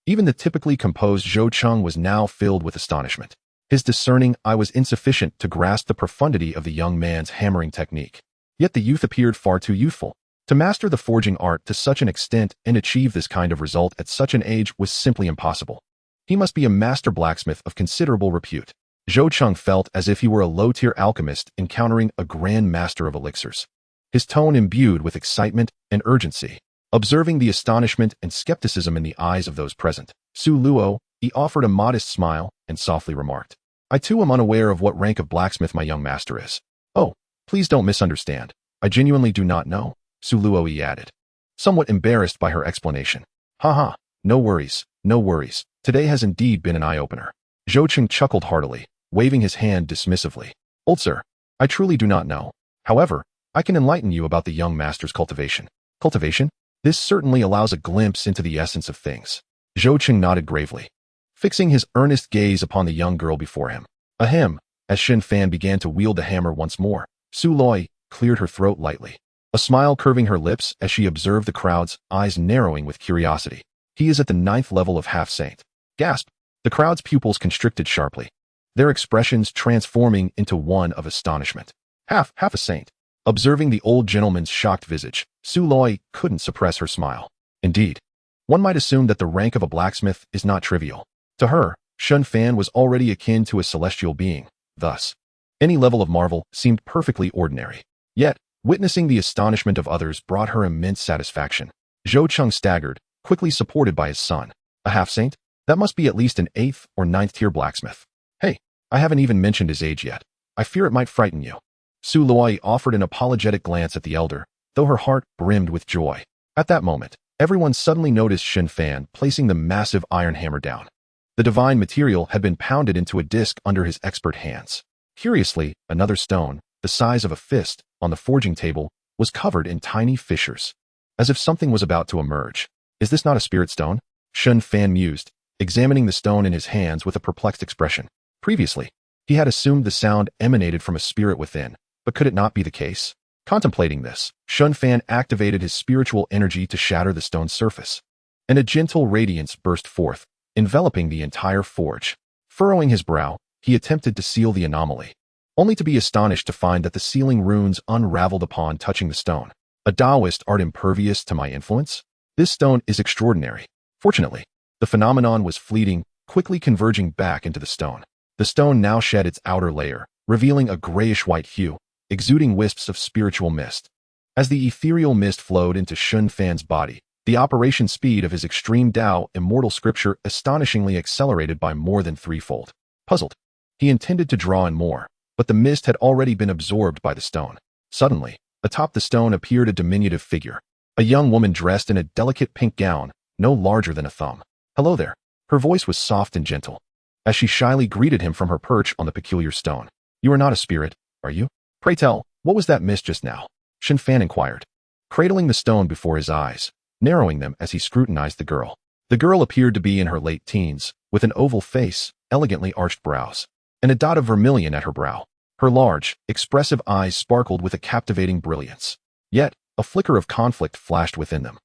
Speaker 1: Even the typically composed Zhou Cheng was now filled with astonishment. His discerning eye was insufficient to grasp the profundity of the young man's hammering technique. Yet the youth appeared far too youthful. To master the forging art to such an extent and achieve this kind of result at such an age was simply impossible. He must be a master blacksmith of considerable repute. Zhou Cheng felt as if he were a low-tier alchemist encountering a grand master of elixirs. His tone imbued with excitement and urgency. Observing the astonishment and skepticism in the eyes of those present, Su Luo, he offered a modest smile and softly remarked, I too am unaware of what rank of blacksmith my young master is. Oh, please don't misunderstand. I genuinely do not know, Su Luo added, somewhat embarrassed by her explanation. Haha, no worries, no worries. Today has indeed been an eye-opener. Zhou Cheng chuckled heartily, waving his hand dismissively. Old sir, I truly do not know. However, I can enlighten you about the young master's cultivation. Cultivation? This certainly allows a glimpse into the essence of things. Zhou Cheng nodded gravely, fixing his earnest gaze upon the young girl before him. Ahem, as Shen Fan began to wield the hammer once more, Su Loi cleared her throat lightly, a smile curving her lips as she observed the crowd's eyes narrowing with curiosity. He is at the 9th level of half-saint. Gasp! The crowd's pupils constricted sharply, their expressions transforming into one of astonishment. Half a saint. Observing the old gentleman's shocked visage, Su Loi couldn't suppress her smile. Indeed, one might assume that the rank of a blacksmith is not trivial. To her, Shen Fan was already akin to a celestial being. Thus, any level of marvel seemed perfectly ordinary. Yet, witnessing the astonishment of others brought her immense satisfaction. Zhou Cheng staggered, quickly supported by his son. A half-saint? That must be at least an 8th or 9th tier blacksmith. Hey, I haven't even mentioned his age yet. I fear it might frighten you. Su Loi offered an apologetic glance at the elder, though her heart brimmed with joy. At that moment, everyone suddenly noticed Shen Fan placing the massive iron hammer down. The divine material had been pounded into a disc under his expert hands. Curiously, another stone, the size of a fist, on the forging table, was covered in tiny fissures, as if something was about to emerge. Is this not a spirit stone? Shen Fan mused, examining the stone in his hands with a perplexed expression. Previously, he had assumed the sound emanated from a spirit within, but could it not be the case? Contemplating this, Shen Fan activated his spiritual energy to shatter the stone's surface, and a gentle radiance burst forth, enveloping the entire forge. Furrowing his brow, he attempted to seal the anomaly, only to be astonished to find that the sealing runes unraveled upon touching the stone. A Taoist art impervious to my influence? This stone is extraordinary. Fortunately, the phenomenon was fleeting, quickly converging back into the stone. The stone now shed its outer layer, revealing a grayish-white hue, exuding wisps of spiritual mist. As the ethereal mist flowed into Shen Fan's body, the operation speed of his extreme Dao immortal scripture astonishingly accelerated by more than threefold. Puzzled, he intended to draw in more, but the mist had already been absorbed by the stone. Suddenly, atop the stone appeared a diminutive figure, a young woman dressed in a delicate pink gown, no larger than a thumb. Hello there. Her voice was soft and gentle, as she shyly greeted him from her perch on the peculiar stone. You are not a spirit, are you? Pray tell, what was that mist just now? Shen Fan inquired, cradling the stone before his eyes, narrowing them as he scrutinized the girl. The girl appeared to be in her late teens, with an oval face, elegantly arched brows, and a dot of vermilion at her brow. Her large, expressive eyes sparkled with a captivating brilliance. Yet, a flicker of conflict flashed within them.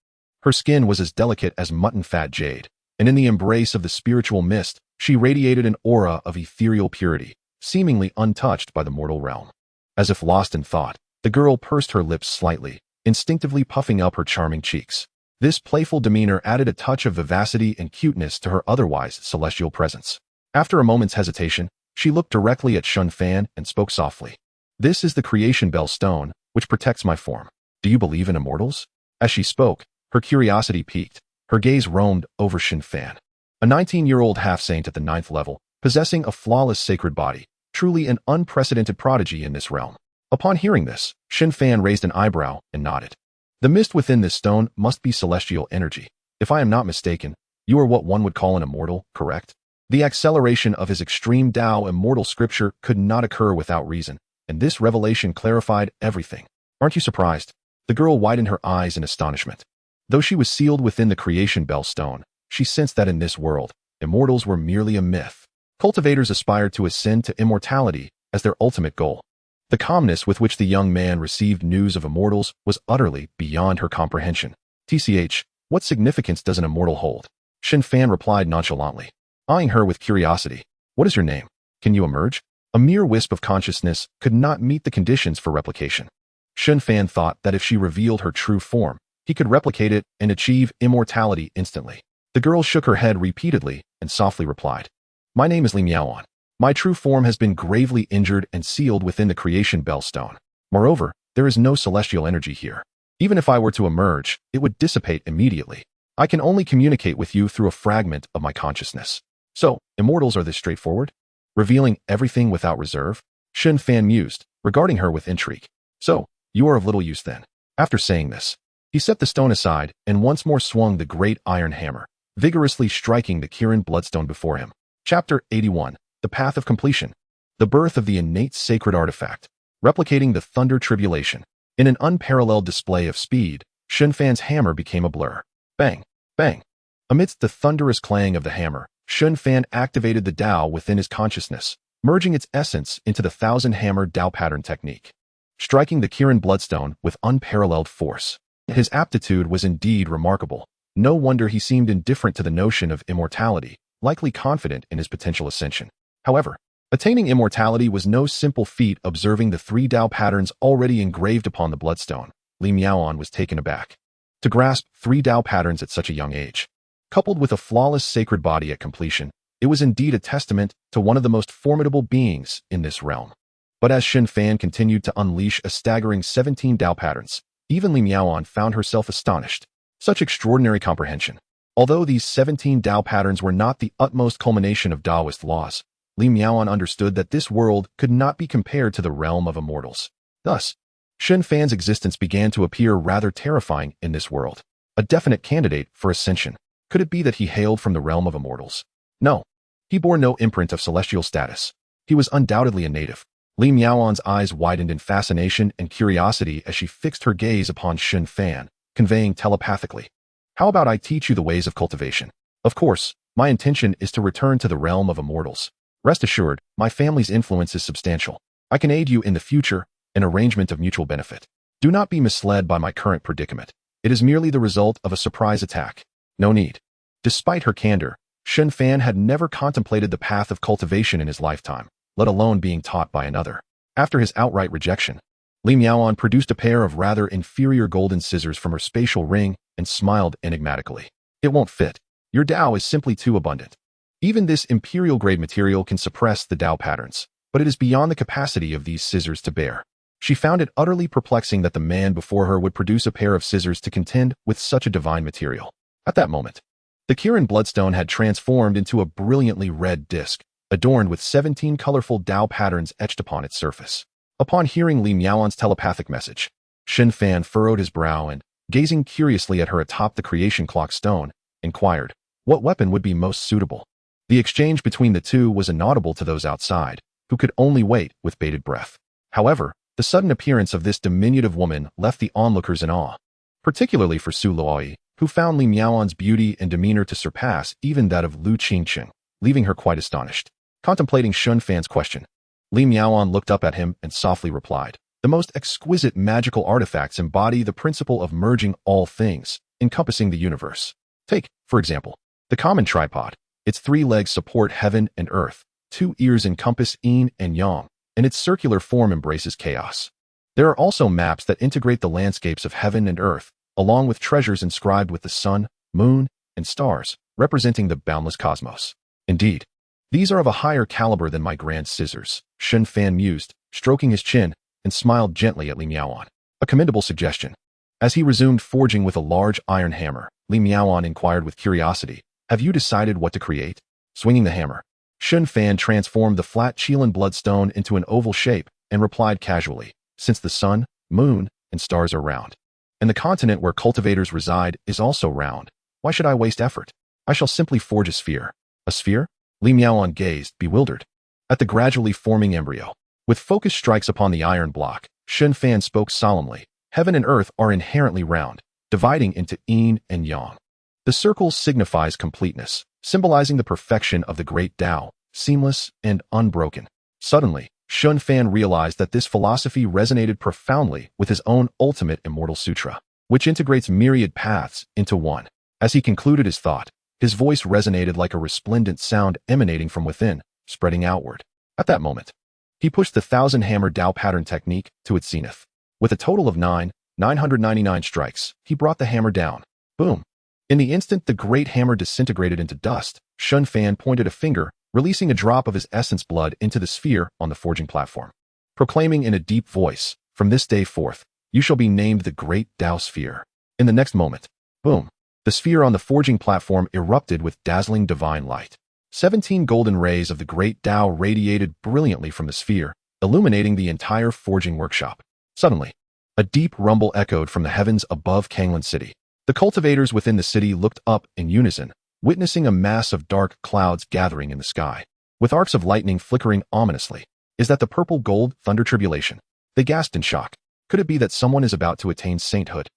Speaker 1: Her skin was as delicate as mutton-fat jade, and in the embrace of the spiritual mist, she radiated an aura of ethereal purity, seemingly untouched by the mortal realm. As if lost in thought, the girl pursed her lips slightly, instinctively puffing up her charming cheeks. This playful demeanor added a touch of vivacity and cuteness to her otherwise celestial presence. After a moment's hesitation, she looked directly at Shen Fan and spoke softly. "This is the creation bell stone, which protects my form. Do you believe in immortals?" As she spoke, her curiosity piqued. Her gaze roamed over Shen Fan, a 19-year-old half-saint at the 9th level, possessing a flawless sacred body, truly an unprecedented prodigy in this realm. Upon hearing this, Shen Fan raised an eyebrow and nodded. "The mist within this stone must be celestial energy. If I am not mistaken, you are what one would call an immortal, correct?" The acceleration of his extreme Tao immortal scripture could not occur without reason, and this revelation clarified everything. "Aren't you surprised?" The girl widened her eyes in astonishment. Though she was sealed within the creation bell stone, she sensed that in this world, immortals were merely a myth. Cultivators aspired to ascend to immortality as their ultimate goal. The calmness with which the young man received news of immortals was utterly beyond her comprehension. "TCH, what significance does an immortal hold?" Shen Fan replied nonchalantly, eyeing her with curiosity. "What is your name? Can you emerge?" A mere wisp of consciousness could not meet the conditions for replication. Shen Fan thought that if she revealed her true form, he could replicate it and achieve immortality instantly. The girl shook her head repeatedly and softly replied, "My name is Li Miaoan. My true form has been gravely injured and sealed within the creation bell stone. Moreover, there is no celestial energy here. Even if I were to emerge, it would dissipate immediately. I can only communicate with you through a fragment of my consciousness. So, immortals are this straightforward? Revealing everything without reserve?" Shen Fan mused, regarding her with intrigue. "So, you are of little use then." After saying this, he set the stone aside and once more swung the great iron hammer, vigorously striking the Kirin bloodstone before him. Chapter 81. The Path of Completion. The birth of the innate sacred artifact. Replicating the thunder tribulation. In an unparalleled display of speed, Shen Fan's hammer became a blur. Bang! Bang! Amidst the thunderous clang of the hammer, Shen Fan activated the Tao within his consciousness, merging its essence into the thousand-hammer Tao pattern technique, striking the Kirin bloodstone with unparalleled force. His aptitude was indeed remarkable. No wonder he seemed indifferent to the notion of immortality, likely confident in his potential ascension. However, attaining immortality was no simple feat. Observing the 3 Tao patterns already engraved upon the bloodstone, Li Miaoan was taken aback. To grasp 3 Tao patterns at such a young age, coupled with a flawless sacred body at completion, it was indeed a testament to one of the most formidable beings in this realm. But as Shen Fan continued to unleash a staggering 17 Tao patterns, even Li Miaoan found herself astonished. Such extraordinary comprehension. Although these 17 Tao patterns were not the utmost culmination of Taoist laws, Li Miaoan understood that this world could not be compared to the realm of immortals. Thus, Shen Fan's existence began to appear rather terrifying in this world. A definite candidate for ascension. Could it be that he hailed from the realm of immortals? No. He bore no imprint of celestial status. He was undoubtedly a native. Li Miaoan's eyes widened in fascination and curiosity as she fixed her gaze upon Shen Fan, conveying telepathically, "How about I teach you the ways of cultivation? Of course, my intention is to return to the realm of immortals. Rest assured, my family's influence is substantial. I can aid you in the future, an arrangement of mutual benefit. Do not be misled by my current predicament. It is merely the result of a surprise attack. No need." Despite her candor, Shen Fan had never contemplated the path of cultivation in his lifetime, let alone being taught by another. After his outright rejection, Li Miaoan produced a pair of rather inferior golden scissors from her spatial ring and smiled enigmatically. "It won't fit. Your Tao is simply too abundant. Even this imperial-grade material can suppress the Tao patterns, but it is beyond the capacity of these scissors to bear." She found it utterly perplexing that the man before her would produce a pair of scissors to contend with such a divine material. At that moment, the Kirin bloodstone had transformed into a brilliantly red disc, adorned with 17 colorful Tao patterns etched upon its surface. Upon hearing Li Miaoan's telepathic message, Shen Fan furrowed his brow and, gazing curiously at her atop the creation clock stone, inquired, what weapon would be most suitable? The exchange between the two was inaudible to those outside, who could only wait with bated breath. However, the sudden appearance of this diminutive woman left the onlookers in awe, particularly for Su Luoi, who found Li Miaoan's beauty and demeanor to surpass even that of Lu Qingqing, leaving her quite astonished. Contemplating Shen Fan's question, Li Miaoan looked up at him and softly replied, "The most exquisite magical artifacts embody the principle of merging all things, encompassing the universe. Take, for example, the common tripod. Its 3 legs support heaven and earth, two ears encompass yin and yang, and its circular form embraces chaos. There are also maps that integrate the landscapes of heaven and earth, along with treasures inscribed with the sun, moon, and stars, representing the boundless cosmos. Indeed, these are of a higher caliber than my grand scissors, Shen Fan mused, stroking his chin, and smiled gently at Li Miaoan. A commendable suggestion. As he resumed forging with a large iron hammer, Li Miaoan inquired with curiosity, "Have you decided what to create?" Swinging the hammer, Shen Fan transformed the flat Qilin bloodstone into an oval shape and replied casually, "Since the sun, moon, and stars are round, and the continent where cultivators reside is also round, why should I waste effort? I shall simply forge a sphere." A sphere? Li Miaoan gazed, bewildered, at the gradually forming embryo. With focused strikes upon the iron block, Shen Fan spoke solemnly, "Heaven and earth are inherently round, dividing into yin and yang. The circle signifies completeness, symbolizing the perfection of the great Tao, seamless and unbroken." Suddenly, Shen Fan realized that this philosophy resonated profoundly with his own ultimate immortal sutra, which integrates myriad paths into one. As he concluded his thought, his voice resonated like a resplendent sound emanating from within, spreading outward. At that moment, he pushed the thousand-hammer Tao pattern technique to its zenith. With a total of 999 strikes, he brought the hammer down. Boom! In the instant the great hammer disintegrated into dust, Shen Fan pointed a finger, releasing a drop of his essence blood into the sphere on the forging platform, proclaiming in a deep voice, "From this day forth, you shall be named the Great Tao Sphere." In the next moment, boom! The sphere on the forging platform erupted with dazzling divine light. 17 golden rays of the great Tao radiated brilliantly from the sphere, illuminating the entire forging workshop. Suddenly, a deep rumble echoed from the heavens above Kanglan City. The cultivators within the city looked up in unison, witnessing a mass of dark clouds gathering in the sky, with arcs of lightning flickering ominously. "Is that the purple gold thunder tribulation?" They gasped in shock. Could it be that someone is about to attain sainthood?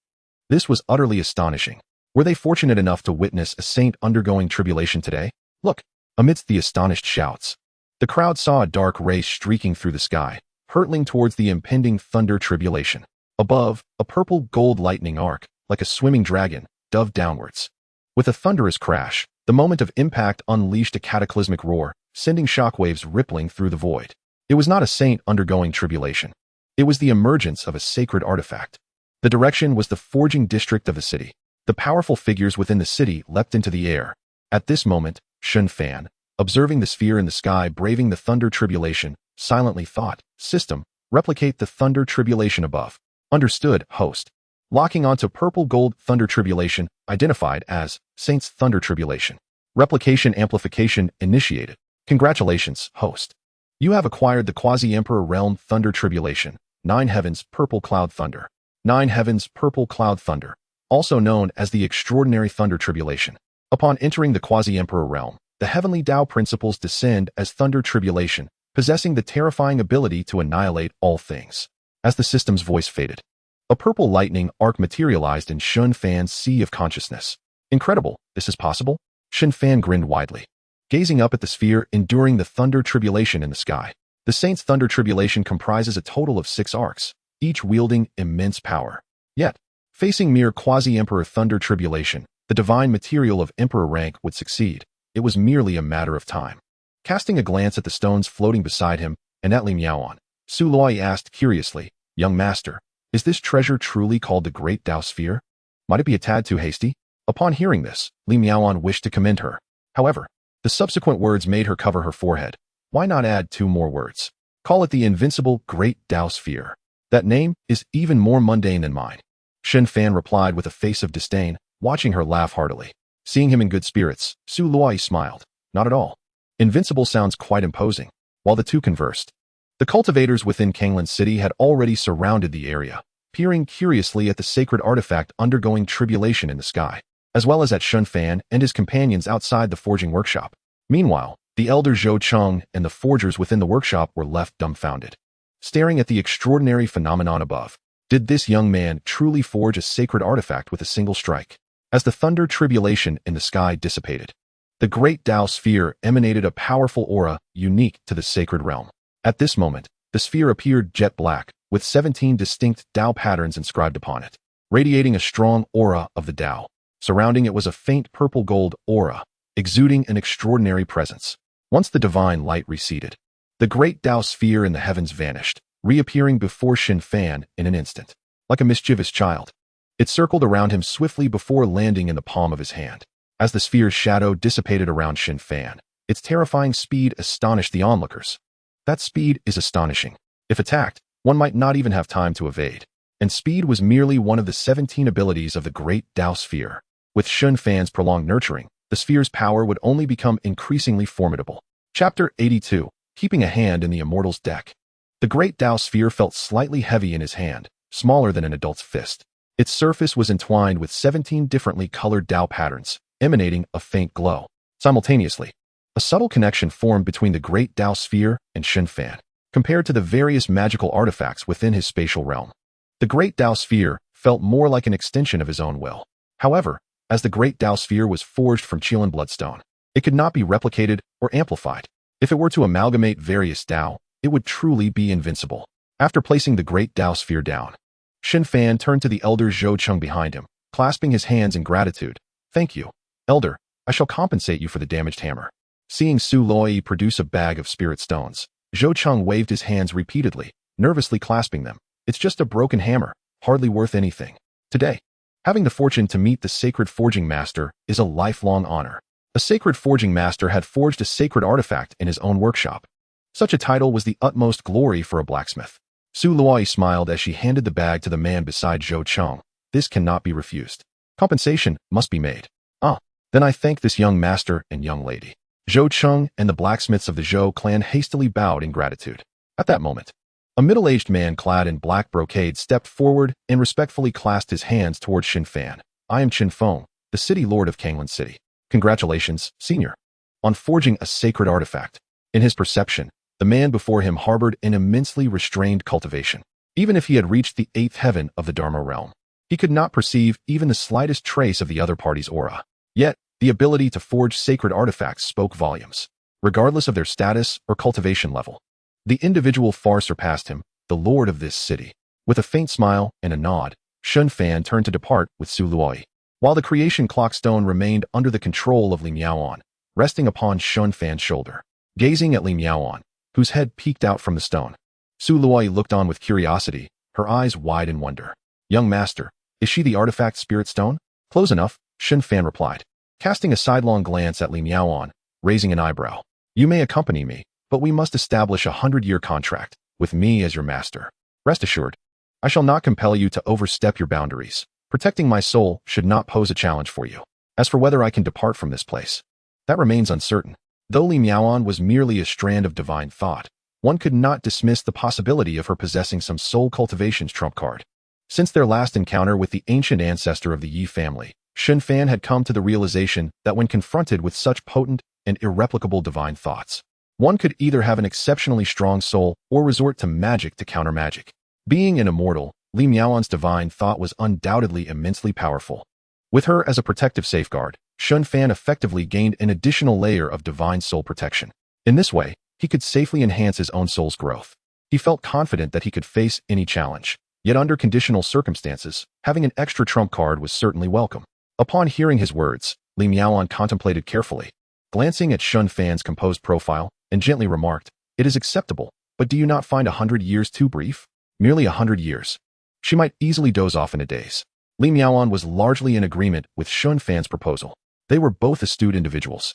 Speaker 1: This was utterly astonishing. Were they fortunate enough to witness a saint undergoing tribulation today? Look! Amidst the astonished shouts, the crowd saw a dark ray streaking through the sky, hurtling towards the impending thunder tribulation. Above, a purple gold lightning arc, like a swimming dragon, dove downwards. With a thunderous crash, the moment of impact unleashed a cataclysmic roar, sending shockwaves rippling through the void. It was not a saint undergoing tribulation. It was the emergence of a sacred artifact. The direction was the forging district of the city. The powerful figures within the city leapt into the air. At this moment, Shen Fan, observing the sphere in the sky braving the thunder tribulation, silently thought, "System, replicate the thunder tribulation above." Understood, host. Locking onto purple gold thunder tribulation, identified as Saint's thunder tribulation. Replication amplification initiated. Congratulations, host. You have acquired the quasi-emperor realm thunder tribulation, 9 heavens purple cloud thunder. 9 heavens purple cloud thunder, also known as the extraordinary thunder tribulation. Upon entering the quasi-emperor realm, the heavenly Tao principles descend as thunder tribulation, possessing the terrifying ability to annihilate all things. As the system's voice faded, a purple lightning arc materialized in Shen Fan's sea of consciousness. Incredible, this is possible? Shen Fan grinned widely, gazing up at the sphere enduring the thunder tribulation in the sky. The saint's thunder tribulation comprises a total of 6 arcs, each wielding immense power. Yet, facing mere quasi-emperor thunder tribulation, the divine material of emperor rank would succeed. It was merely a matter of time. Casting a glance at the stones floating beside him and at Li Miaoan, Su Luai asked curiously, "Young master, is this treasure truly called the Great Tao Sphere? Might it be a tad too hasty?" Upon hearing this, Li Miaoan wished to commend her. However, the subsequent words made her cover her forehead. Why not add 2 more words? Call it the invincible Great Tao Sphere. That name is even more mundane than mine. Shen Fan replied with a face of disdain, watching her laugh heartily. Seeing him in good spirits, Su Luai smiled. Not at all. Invincible sounds quite imposing. While the two conversed, the cultivators within Kanglan City had already surrounded the area, peering curiously at the sacred artifact undergoing tribulation in the sky, as well as at Shen Fan and his companions outside the forging workshop. Meanwhile, the elder Zhou Cheng and the forgers within the workshop were left dumbfounded, staring at the extraordinary phenomenon above. Did this young man truly forge a sacred artifact with a single strike? As the thunder tribulation in the sky dissipated, the great Tao sphere emanated a powerful aura unique to the sacred realm. At this moment, the sphere appeared jet black, with 17 distinct Tao patterns inscribed upon it, radiating a strong aura of the Tao. Surrounding it was a faint purple gold aura, exuding an extraordinary presence. Once the divine light receded, the great Tao sphere in the heavens vanished, reappearing before Shen Fan in an instant. Like a mischievous child, it circled around him swiftly before landing in the palm of his hand. As the sphere's shadow dissipated around Shen Fan, its terrifying speed astonished the onlookers. That speed is astonishing. If attacked, one might not even have time to evade. And speed was merely one of the 17 abilities of the great Tao sphere. With Shen Fan's prolonged nurturing, the sphere's power would only become increasingly formidable. Chapter 82. Keeping a hand in the immortal's deck. The great Tao sphere felt slightly heavy in his hand, smaller than an adult's fist. Its surface was entwined with 17 differently colored Tao patterns, emanating a faint glow. Simultaneously, a subtle connection formed between the great Tao sphere and Shen Fan, compared to the various magical artifacts within his spatial realm. The great Tao sphere felt more like an extension of his own will. However, as the great Tao sphere was forged from Qilin bloodstone, it could not be replicated or amplified. If it were to amalgamate various Tao, it would truly be invincible. After placing the great Tao sphere down, Shen Fan turned to the elder Zhou Cheng behind him, clasping his hands in gratitude. "Thank you, elder. I shall compensate you for the damaged hammer." Seeing Su Loi produce a bag of spirit stones, Zhou Cheng waved his hands repeatedly, nervously clasping them. "It's just a broken hammer, hardly worth anything. Today, having the fortune to meet the sacred forging master is a lifelong honor." A sacred forging master had forged a sacred artifact in his own workshop. Such a title was the utmost glory for a blacksmith. Su Loi smiled as she handed the bag to the man beside Zhou Cheng. "This cannot be refused. Compensation must be made." "Ah, then I thank this young master and young lady." Zhou Cheng and the blacksmiths of the Zhou clan hastily bowed in gratitude. At that moment, a middle-aged man clad in black brocade stepped forward and respectfully clasped his hands towards Shen Fan. "I am Qin Feng, the city lord of Kanglan City. Congratulations, senior, on forging a sacred artifact." In his perception, the man before him harbored an immensely restrained cultivation. Even if he had reached the 8th heaven of the Dharma realm, he could not perceive even the slightest trace of the other party's aura. Yet, the ability to forge sacred artifacts spoke volumes, regardless of their status or cultivation level. The individual far surpassed him, the lord of this city. With a faint smile and a nod, Shen Fan turned to depart with Su Loi, while the creation clockstone remained under the control of Li Miaoan, resting upon Shen Fan's shoulder. Gazing at Li Miaoan, whose head peeked out from the stone, Su Loi looked on with curiosity, her eyes wide in wonder. "Young master, is she the artifact spirit stone?" "Close enough," Shen Fan replied, casting a sidelong glance at Li Miaoan, raising an eyebrow. "You may accompany me, but we must establish a 100-year contract, with me as your master. Rest assured, I shall not compel you to overstep your boundaries. Protecting my soul should not pose a challenge for you. As for whether I can depart from this place, that remains uncertain." Though Li Miaoan was merely a strand of divine thought, one could not dismiss the possibility of her possessing some soul cultivation's trump card. Since their last encounter with the ancient ancestor of the Yi family, Shen Fan had come to the realization that when confronted with such potent and irreplicable divine thoughts, one could either have an exceptionally strong soul or resort to magic to counter magic. Being an immortal, Li Miaoan's divine thought was undoubtedly immensely powerful. With her as a protective safeguard, Shen Fan effectively gained an additional layer of divine soul protection. In this way, he could safely enhance his own soul's growth. He felt confident that he could face any challenge, yet under conditional circumstances, having an extra trump card was certainly welcome. Upon hearing his words, Li Miaoan contemplated carefully, glancing at Shen Fan's composed profile, and gently remarked, "It is acceptable, but do you not find 100 years too brief?" "Merely 100 years. She might easily doze off in a daze." Li Miaoan was largely in agreement with Shen Fan's proposal. They were both astute individuals,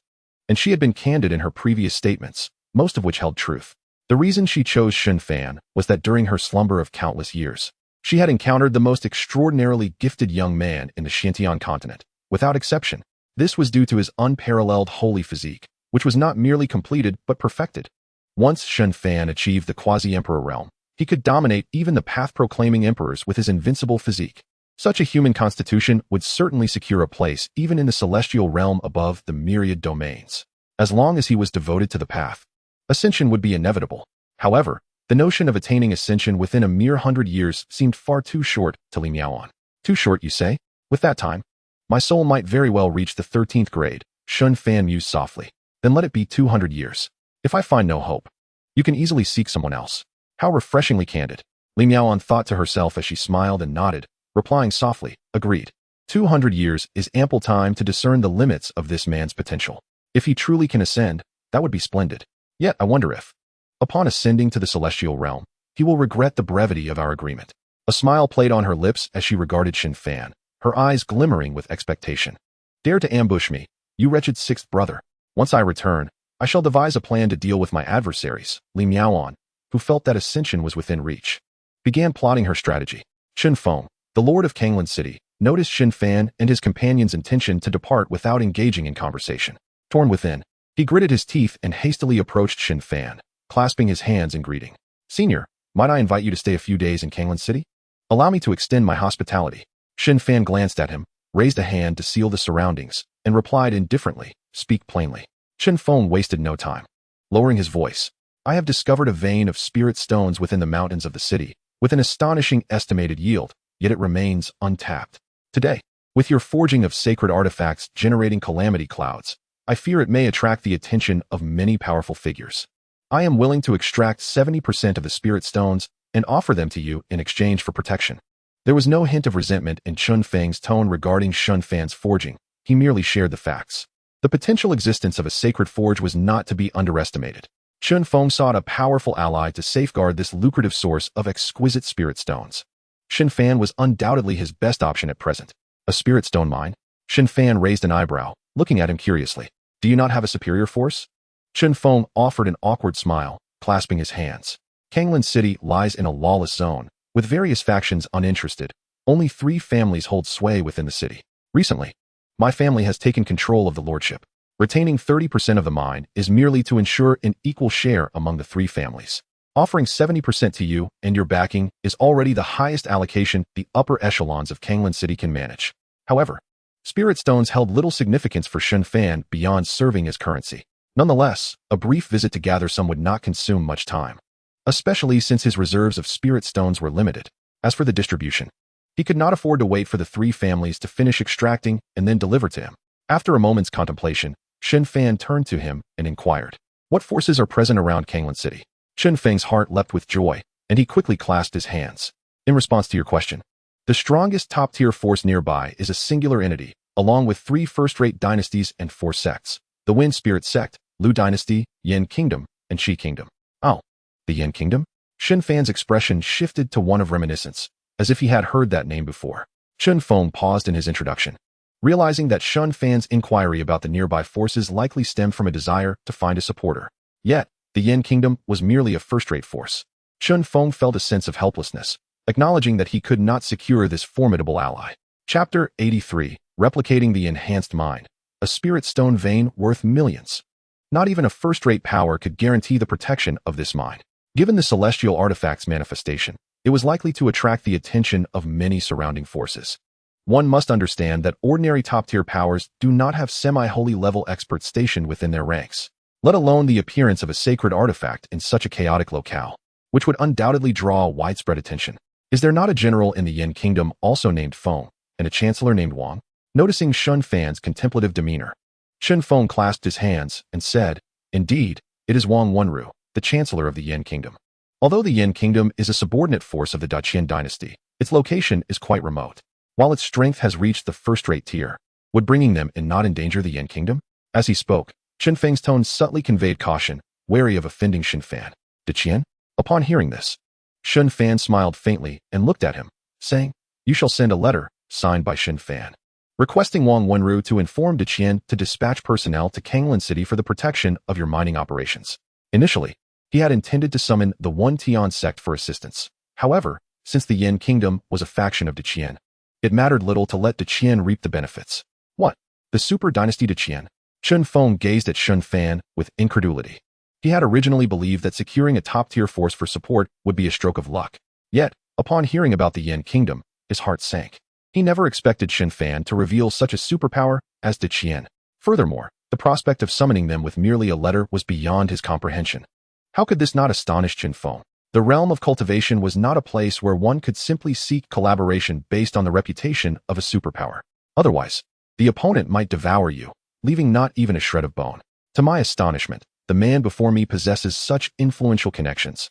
Speaker 1: and she had been candid in her previous statements, most of which held truth. The reason she chose Shen Fan was that during her slumber of countless years, she had encountered the most extraordinarily gifted young man in the Xianxian continent, without exception. This was due to his unparalleled holy physique, which was not merely completed but perfected. Once Shen Fan achieved the quasi-emperor realm, he could dominate even the path-proclaiming emperors with his invincible physique. Such a human constitution would certainly secure a place even in the celestial realm above the myriad domains. As long as he was devoted to the path, ascension would be inevitable. However, the notion of attaining ascension within a mere 100 years seemed far too short to Li Miaoan. "Too short, you say? With that time, my soul might very well reach the 13th grade, Shen Fan mused softly. "Then let it be 200 years. If I find no hope, you can easily seek someone else." How refreshingly candid. Li Miaoan thought to herself as she smiled and nodded, replying softly, "Agreed. 200 years is ample time to discern the limits of this man's potential. If he truly can ascend, That would be splendid. Yet I wonder if, upon ascending to the celestial realm, he will regret the brevity of our agreement. A smile played on her lips as she regarded Shen Fan, her eyes glimmering with expectation. Dare to ambush me, you wretched sixth brother. Once I return, I shall devise a plan to deal with my adversaries, Li Miaoan, who felt that ascension was within reach. Began plotting her strategy. Shen Feng, the lord of Kanglan City, noticed Shen Fan and his companion's intention to depart without engaging in conversation. Torn within, he gritted his teeth and hastily approached Shen Fan, clasping his hands in greeting. Senior, might I invite you to stay a few days in Kanglan City? Allow me to extend my hospitality. Shen Fan glanced at him, raised a hand to seal the surroundings, and replied indifferently, speak plainly. Shen Feng wasted no time. Lowering his voice, I have discovered a vein of spirit stones within the mountains of the city, with an astonishing estimated yield, yet it remains untapped. Today, with your forging of sacred artifacts generating calamity clouds, I fear it may attract the attention of many powerful figures. I am willing to extract 70% of the spirit stones and offer them to you in exchange for protection. There was no hint of resentment in Chun Feng's tone regarding Shen Fan's forging. He merely shared the facts. The potential existence of a sacred forge was not to be underestimated. Chun Feng sought a powerful ally to safeguard this lucrative source of exquisite spirit stones. Shen Fan was undoubtedly his best option at present. A spirit stone mine? Shen Fan raised an eyebrow, looking at him curiously. Do you not have a superior force? Chun Feng offered an awkward smile, clasping his hands. Kanglan City lies in a lawless zone, with various factions uninterested. Only 3 families hold sway within the city. Recently, my family has taken control of the lordship. Retaining 30% of the mine is merely to ensure an equal share among the 3 families. Offering 70% to you and your backing is already the highest allocation the upper echelons of Kanglan City can manage. However, spirit stones held little significance for Shen Fan beyond serving as currency. Nonetheless, a brief visit to gather some would not consume much time, especially since his reserves of spirit stones were limited. As for the distribution, he could not afford to wait for the 3 families to finish extracting and then deliver to him. After a moment's contemplation, Shen Fan turned to him and inquired, what forces are present around Kanglan City? Shen Feng's heart leapt with joy, and he quickly clasped his hands. In response to your question, the strongest top-tier force nearby is a singular entity, along with 3 first-rate dynasties and 4 sects. The Wind Spirit Sect, Lu Dynasty, Yin Kingdom, and Qi Kingdom. Oh, the Yin Kingdom? Shen Fan's expression shifted to one of reminiscence, as if he had heard that name before. Chun Feng paused in his introduction, realizing that Shen Fan's inquiry about the nearby forces likely stemmed from a desire to find a supporter. Yet, the Yin Kingdom was merely a first-rate force. Chun Feng felt a sense of helplessness, acknowledging that he could not secure this formidable ally. Chapter 83, Replicating the Enhanced Mind. A spirit stone vein worth millions. Not even a first-rate power could guarantee the protection of this mind. Given the celestial artifact's manifestation, it was likely to attract the attention of many surrounding forces. One must understand that ordinary top-tier powers do not have semi-holy level experts stationed within their ranks, let alone the appearance of a sacred artifact in such a chaotic locale, which would undoubtedly draw widespread attention. Is there not a general in the Yin Kingdom also named Feng, and a chancellor named Wang? Noticing Shen Fan's contemplative demeanor, Shen Feng clasped his hands and said, indeed, it is Wang Wenru, the chancellor of the Yin Kingdom. Although the Yin Kingdom is a subordinate force of the Daqian dynasty, its location is quite remote. While its strength has reached the first-rate tier, would bringing them in not endanger the Yin Kingdom? As he spoke, Shen Feng's tone subtly conveyed caution, wary of offending Shen Fan. Daqian? Upon hearing this, Shen Fan smiled faintly and looked at him, saying, you shall send a letter, signed by Shen Fan, requesting Wang Wenru to inform Daqian to dispatch personnel to Kanglan City for the protection of your mining operations. Initially, he had intended to summon the One Tian sect for assistance. However, since the Yin Kingdom was a faction of Daqian, it mattered little to let Daqian reap the benefits. What? The super dynasty Daqian? Chun Feng gazed at Shen Fan with incredulity. He had originally believed that securing a top-tier force for support would be a stroke of luck. Yet, upon hearing about the Yin Kingdom, his heart sank. He never expected Shen Fan to reveal such a superpower as Daqian. Furthermore, the prospect of summoning them with merely a letter was beyond his comprehension. How could this not astonish Chun Feng? The realm of cultivation was not a place where one could simply seek collaboration based on the reputation of a superpower. Otherwise, the opponent might devour you, leaving not even a shred of bone. To my astonishment, the man before me possesses such influential connections.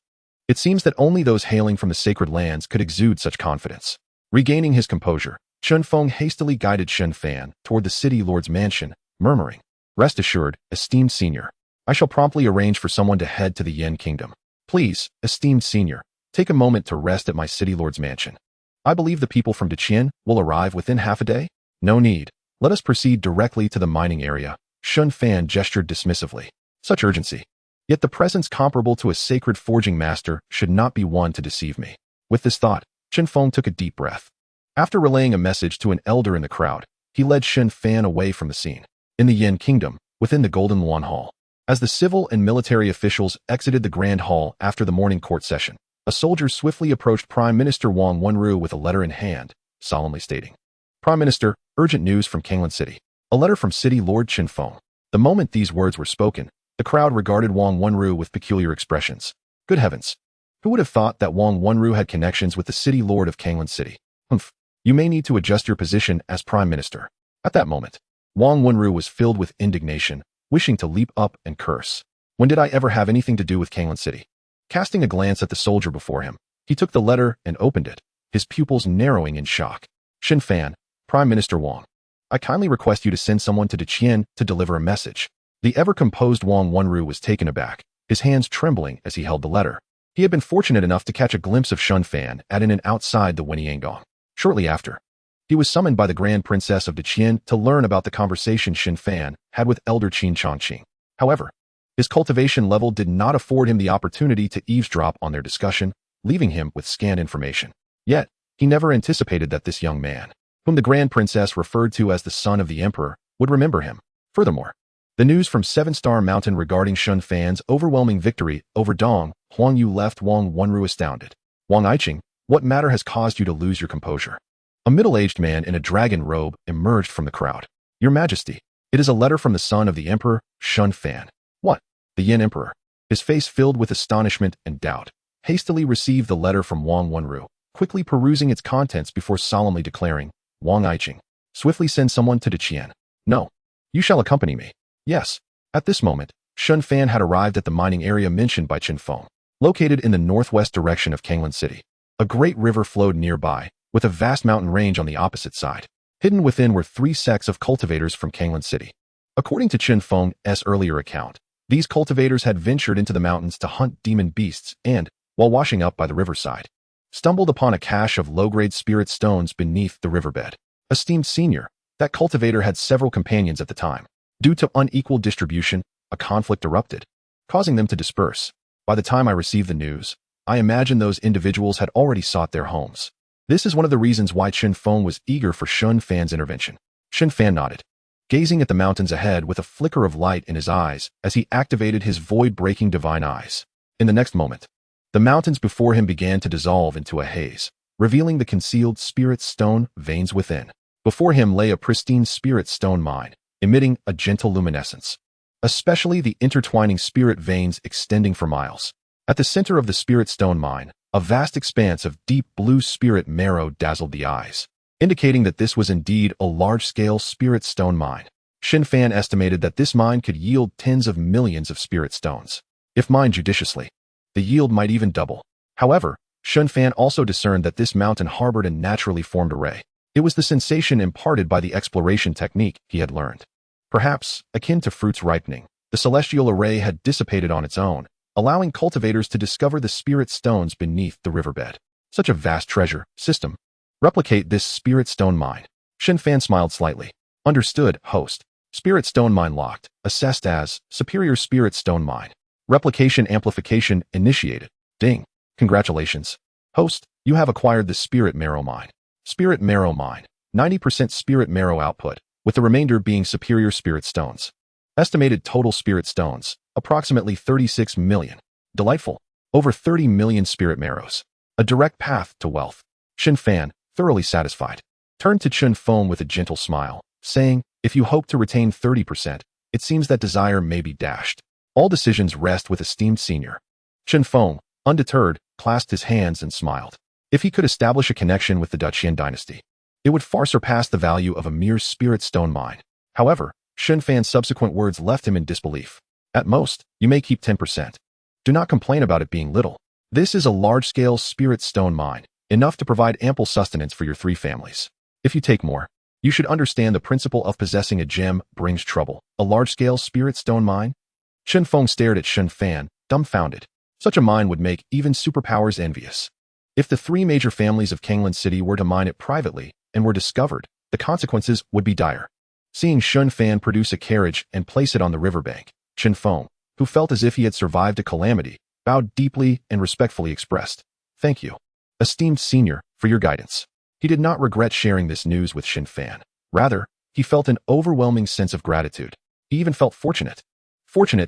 Speaker 1: It seems that only those hailing from the sacred lands could exude such confidence. Regaining his composure, Chun Feng hastily guided Shen Fan toward the city lord's mansion, murmuring, rest assured, esteemed senior, I shall promptly arrange for someone to head to the Yen Kingdom. Please, esteemed senior, take a moment to rest at my city lord's mansion. I believe the people from Deqian will arrive within half a day? No need. Let us proceed directly to the mining area. Shen Fan gestured dismissively. Such urgency. Yet the presence comparable to a sacred forging master should not be one to deceive me. With this thought, Shen Fan took a deep breath. After relaying a message to an elder in the crowd, he led Shen Fan away from the scene. In the Yen Kingdom, within the Golden Luan Hall. As the civil and military officials exited the Grand Hall after the morning court session, a soldier swiftly approached Prime Minister Wang Wenru with a letter in hand, solemnly stating, Prime Minister, urgent news from Kanglan City. A letter from City Lord Chen Feng. The moment these words were spoken, the crowd regarded Wang Wenru with peculiar expressions. Good heavens! Who would have thought that Wang Wenru had connections with the City Lord of Kanglan City? Humph! You may need to adjust your position as Prime Minister. At that moment, Wang Wenru was filled with indignation, wishing to leap up and curse. When did I ever have anything to do with Kanglan City? Casting a glance at the soldier before him, he took the letter and opened it, his pupils narrowing in shock. Shen Fan, Prime Minister Wang. I kindly request you to send someone to Deqian to deliver a message. The ever-composed Wang Wenru was taken aback, his hands trembling as he held the letter. He had been fortunate enough to catch a glimpse of Shen Fan at and outside the Wenyangdong. Shortly after, he was summoned by the Grand Princess of Deqian to learn about the conversation Shen Fan had with Elder Qin Chongqing. However, his cultivation level did not afford him the opportunity to eavesdrop on their discussion, leaving him with scant information. Yet, he never anticipated that this young man, whom the Grand Princess referred to as the son of the Emperor, would remember him. Furthermore, the news from Seven Star Mountain regarding Shen Fan's overwhelming victory over Dong Huangyu left Wang Wenru astounded. Wang Aiqing, what matter has caused you to lose your composure? A middle-aged man in a dragon robe emerged from the crowd. Your Majesty, it is a letter from the son of the Emperor, Shen Fan. What? The Yin Emperor, his face filled with astonishment and doubt, hastily received the letter from Wang Wenru, quickly perusing its contents before solemnly declaring, Wang Aiqing, swiftly send someone to Deqian. No. You shall accompany me. Yes. At this moment, Shen Fan had arrived at the mining area mentioned by Chen Feng, located in the northwest direction of Kanglan City. A great river flowed nearby, with a vast mountain range on the opposite side. Hidden within were 3 sects of cultivators from Kanglan City. According to Chen Feng's earlier account, these cultivators had ventured into the mountains to hunt demon beasts and, while washing up by the riverside, stumbled upon a cache of low-grade spirit stones beneath the riverbed. Esteemed senior, that cultivator had several companions at the time. Due to unequal distribution, a conflict erupted, causing them to disperse. By the time I received the news, I imagine those individuals had already sought their homes. This is one of the reasons why Chen Feng was eager for Shen Fan's intervention. Shen Fan nodded, gazing at the mountains ahead with a flicker of light in his eyes as he activated his void-breaking divine eyes. In the next moment, the mountains before him began to dissolve into a haze, revealing the concealed spirit stone veins within. Before him lay a pristine spirit stone mine, emitting a gentle luminescence, especially the intertwining spirit veins extending for miles. At the center of the spirit stone mine, a vast expanse of deep blue spirit marrow dazzled the eyes, indicating that this was indeed a large-scale spirit stone mine. Shen Fan estimated that this mine could yield tens of millions of spirit stones. If mined judiciously, the yield might even double. However, Shen Fan also discerned that this mountain harbored a naturally formed array. It was the sensation imparted by the exploration technique he had learned. Perhaps, akin to fruits ripening, the celestial array had dissipated on its own, allowing cultivators to discover the spirit stones beneath the riverbed. Such a vast treasure system. Replicate this spirit stone mine. Shen Fan smiled slightly. Understood, host. Spirit stone mine locked, assessed as superior spirit stone mine. Replication amplification initiated. Ding. Congratulations. Host, you have acquired the spirit marrow mine. Spirit marrow mine. 90% spirit marrow output, with the remainder being superior spirit stones. Estimated total spirit stones, approximately 36 million. Delightful. Over 30 million spirit marrows. A direct path to wealth. Shen Fan, thoroughly satisfied, turned to Chen Feng with a gentle smile, saying, if you hope to retain 30%, it seems that desire may be dashed. All decisions rest with esteemed senior. Chen Feng, undeterred, clasped his hands and smiled. If he could establish a connection with the Deqian dynasty, it would far surpass the value of a mere spirit stone mine. However, Shen Fan's subsequent words left him in disbelief. At most, you may keep 10%. Do not complain about it being little. This is a large-scale spirit stone mine, enough to provide ample sustenance for your 3 families. If you take more, you should understand the principle of possessing a gem brings trouble. A large-scale spirit stone mine? Shen Feng stared at Shen Fan, dumbfounded. Such a mine would make even superpowers envious. If the three major families of Kanglan City were to mine it privately and were discovered, the consequences would be dire. Seeing Shen Fan produce a carriage and place it on the riverbank, Shen Feng, who felt as if he had survived a calamity, bowed deeply and respectfully expressed, "Thank you, esteemed senior, for your guidance." He did not regret sharing this news with Shen Fan. Rather, he felt an overwhelming sense of gratitude. He even felt fortunate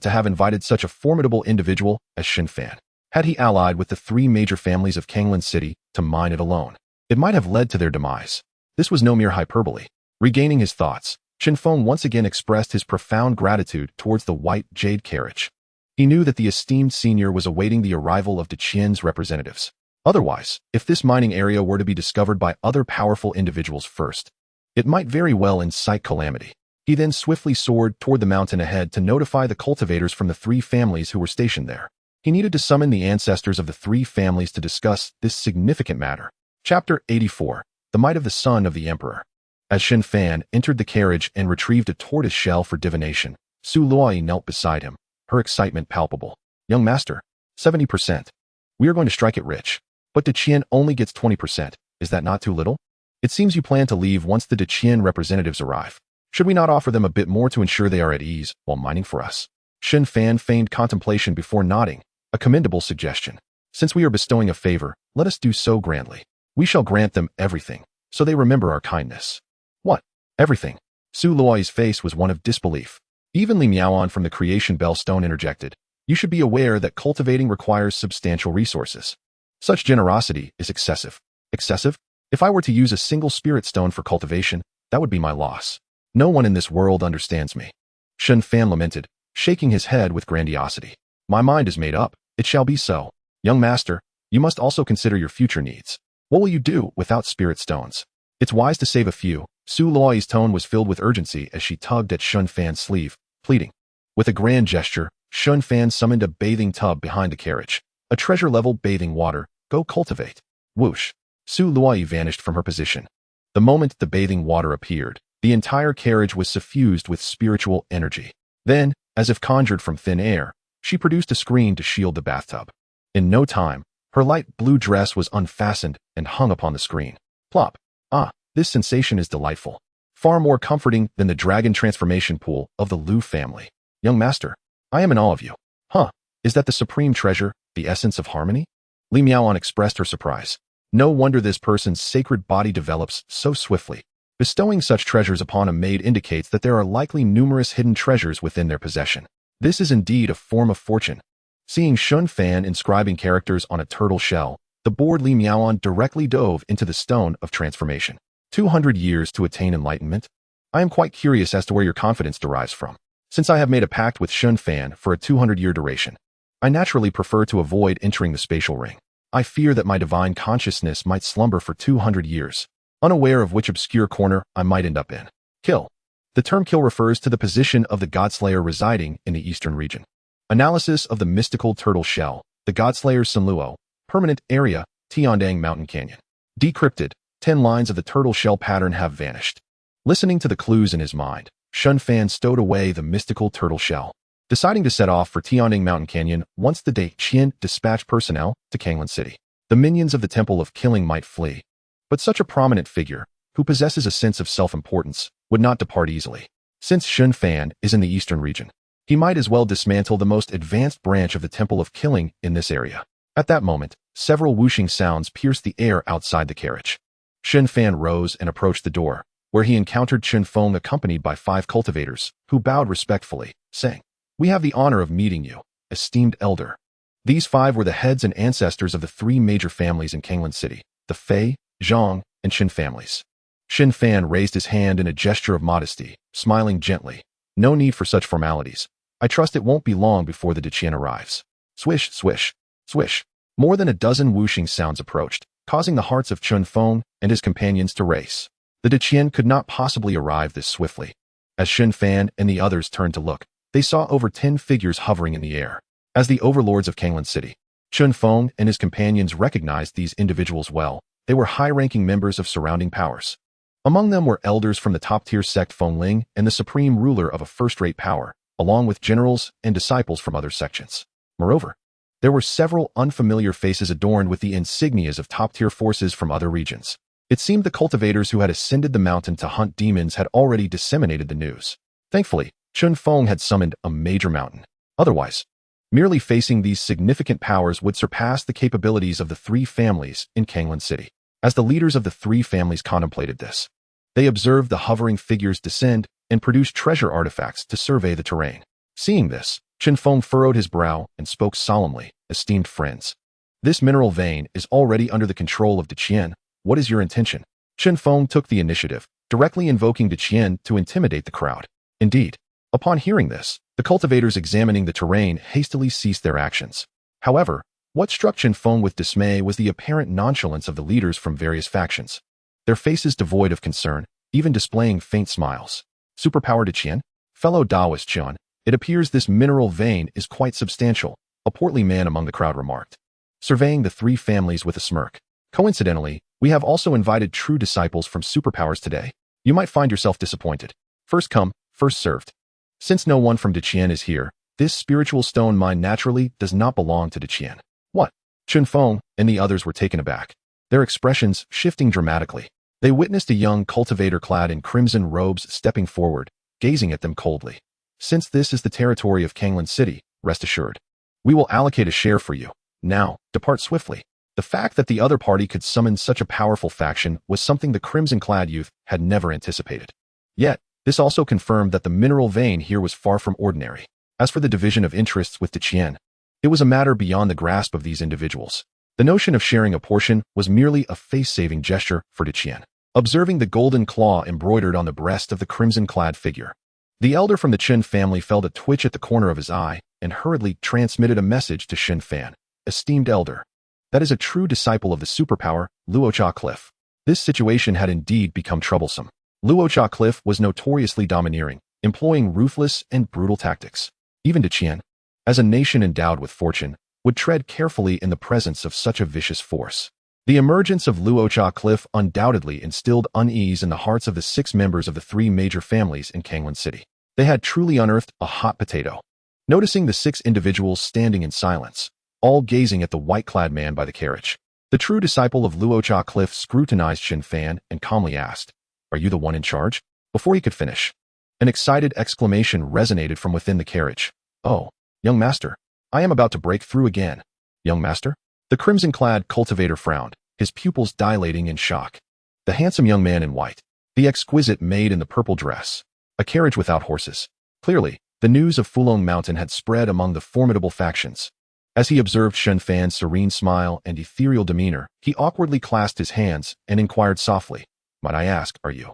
Speaker 1: to have invited such a formidable individual as Shen Fan. Had he allied with the three major families of Kanglan City to mine it alone, it might have led to their demise. This was no mere hyperbole. Regaining his thoughts, Shen Feng once again expressed his profound gratitude towards the white jade carriage. He knew that the esteemed senior was awaiting the arrival of Deqian's representatives. Otherwise, if this mining area were to be discovered by other powerful individuals first, it might very well incite calamity. He then swiftly soared toward the mountain ahead to notify the cultivators from the three families who were stationed there. He needed to summon the ancestors of the three families to discuss this significant matter. Chapter 84. The Might of the Son of the Emperor. As Shen Fan entered the carriage and retrieved a tortoise shell for divination, Su Luoyi knelt beside him, her excitement palpable. "Young master, 70%. We are going to strike it rich. But Deqian only gets 20%. Is that not too little? It seems you plan to leave once the Deqian representatives arrive. Should we not offer them a bit more to ensure they are at ease while mining for us?" Shen Fan feigned contemplation before nodding, a commendable suggestion. "Since we are bestowing a favor, let us do so grandly. We shall grant them everything, so they remember our kindness." "What? Everything?" Su Luoyi's face was one of disbelief. Even Li Miaoan from the Creation Bell Stone interjected, "You should be aware that cultivating requires substantial resources. Such generosity is excessive." "Excessive? If I were to use a single spirit stone for cultivation, that would be my loss. No one in this world understands me." Shen Fan lamented, shaking his head with grandiosity. "My mind is made up. It shall be so. Young master, you must also consider your future needs. What will you do without spirit stones? It's wise to save a few." Su Luoyi's tone was filled with urgency as she tugged at Shen Fan's sleeve, pleading. With a grand gesture, Shen Fan summoned a bathing tub behind the carriage. "A treasure-level bathing water. Go cultivate." Whoosh! Su Luoyi vanished from her position. The moment the bathing water appeared, the entire carriage was suffused with spiritual energy. Then, as if conjured from thin air, she produced a screen to shield the bathtub. In no time, her light blue dress was unfastened and hung upon the screen. Plop! Ah, this sensation is delightful. Far more comforting than the dragon transformation pool of the Lu family. "Young master, I am in awe of you." "Huh, is that the supreme treasure, the essence of harmony?" Li Miaoan expressed her surprise. No wonder this person's sacred body develops so swiftly. Bestowing such treasures upon a maid indicates that there are likely numerous hidden treasures within their possession. This is indeed a form of fortune. Seeing Shen Fan inscribing characters on a turtle shell, the bored Li Miaoan directly dove into the stone of transformation. 200 years to attain enlightenment? I am quite curious as to where your confidence derives from. Since I have made a pact with Shen Fan for a 200-year duration, I naturally prefer to avoid entering the spatial ring. I fear that my divine consciousness might slumber for 200 years, unaware of which obscure corner I might end up in. Kill. The term kill refers to the position of the Godslayer residing in the eastern region. Analysis of the mystical turtle shell, the Godslayer's Sunluo, permanent area, Tiandang Mountain Canyon. Decrypted, 10 lines of the turtle shell pattern have vanished. Listening to the clues in his mind, Shen Fan stowed away the mystical turtle shell, deciding to set off for Tiandang Mountain Canyon once the Deqian dispatched personnel to Kanglan City. The minions of the Temple of Killing might flee, but such a prominent figure, who possesses a sense of self-importance, would not depart easily. Since Shen Fan is in the eastern region, he might as well dismantle the most advanced branch of the Temple of Killing in this area. At that moment, several whooshing sounds pierced the air outside the carriage. Shen Fan rose and approached the door, where he encountered Chen Feng accompanied by 5 cultivators, who bowed respectfully, saying, "We have the honor of meeting you, esteemed elder." These 5 were the heads and ancestors of the 3 major families in Kanglan City, the Fei, Zhang, and Shen families. Shen Fan raised his hand in a gesture of modesty, smiling gently. "No need for such formalities. I trust it won't be long before the Deqian arrives." Swish, swish, swish. More than a dozen whooshing sounds approached, causing the hearts of Chen Feng and his companions to race. The Deqian could not possibly arrive this swiftly. As Shen Fan and the others turned to look, they saw over 10 figures hovering in the air. As the overlords of Kanglan City, Chen Feng and his companions recognized these individuals well. They were high-ranking members of surrounding powers. Among them were elders from the top-tier sect Fengling and the supreme ruler of a first-rate power, along with generals and disciples from other sections. Moreover, there were several unfamiliar faces adorned with the insignias of top-tier forces from other regions. It seemed the cultivators who had ascended the mountain to hunt demons had already disseminated the news. Thankfully, Chun Feng had summoned a major mountain. Otherwise, merely facing these significant powers would surpass the capabilities of the three families in Kanglan City. As the leaders of the three families contemplated this, they observed the hovering figures descend and produce treasure artifacts to survey the terrain. Seeing this, Chun Feng furrowed his brow and spoke solemnly, "Esteemed friends, this mineral vein is already under the control of Deqian. What is your intention?" Chun Feng took the initiative, directly invoking Deqian to intimidate the crowd. Indeed, upon hearing this, the cultivators examining the terrain hastily ceased their actions. However, what struck Chun Feng with dismay was the apparent nonchalance of the leaders from various factions. Their faces devoid of concern, even displaying faint smiles. "Superpower Deqian? Fellow Taoist Qian, it appears this mineral vein is quite substantial," a portly man among the crowd remarked, surveying the three families with a smirk. "Coincidentally, we have also invited true disciples from superpowers today. You might find yourself disappointed. First come, first served. Since no one from Deqian is here, this spiritual stone mine naturally does not belong to Deqian." "What?" Chun Feng and the others were taken aback, their expressions shifting dramatically. They witnessed a young cultivator clad in crimson robes stepping forward, gazing at them coldly. "Since this is the territory of Kanglan City, rest assured, we will allocate a share for you. Now, depart swiftly." The fact that the other party could summon such a powerful faction was something the crimson-clad youth had never anticipated. Yet, this also confirmed that the mineral vein here was far from ordinary. As for the division of interests with Deqian, it was a matter beyond the grasp of these individuals. The notion of sharing a portion was merely a face-saving gesture for Deqian. Observing the golden claw embroidered on the breast of the crimson-clad figure, the elder from the Chen family felt a twitch at the corner of his eye and hurriedly transmitted a message to Shen Fan. "Esteemed elder, that is a true disciple of the superpower, Luocha Cliff." This situation had indeed become troublesome. Luocha Cliff was notoriously domineering, employing ruthless and brutal tactics. Even Deqian, as a nation endowed with fortune, would tread carefully in the presence of such a vicious force. The emergence of Luocha Cliff undoubtedly instilled unease in the hearts of the 6 members of the 3 major families in Kanglan City. They had truly unearthed a hot potato. Noticing the 6 individuals standing in silence, all gazing at the white-clad man by the carriage, the true disciple of Luocha Cliff scrutinized Shen Fan and calmly asked, "Are you the one in charge?" Before he could finish, an excited exclamation resonated from within the carriage. "Oh, young master, I am about to break through again." "Young master?" The crimson-clad cultivator frowned, his pupils dilating in shock. The handsome young man in white, the exquisite maid in the purple dress, a carriage without horses. Clearly, the news of Fulong Mountain had spread among the formidable factions. As he observed Shen Fan's serene smile and ethereal demeanor, he awkwardly clasped his hands and inquired softly, "Might I ask, are you?"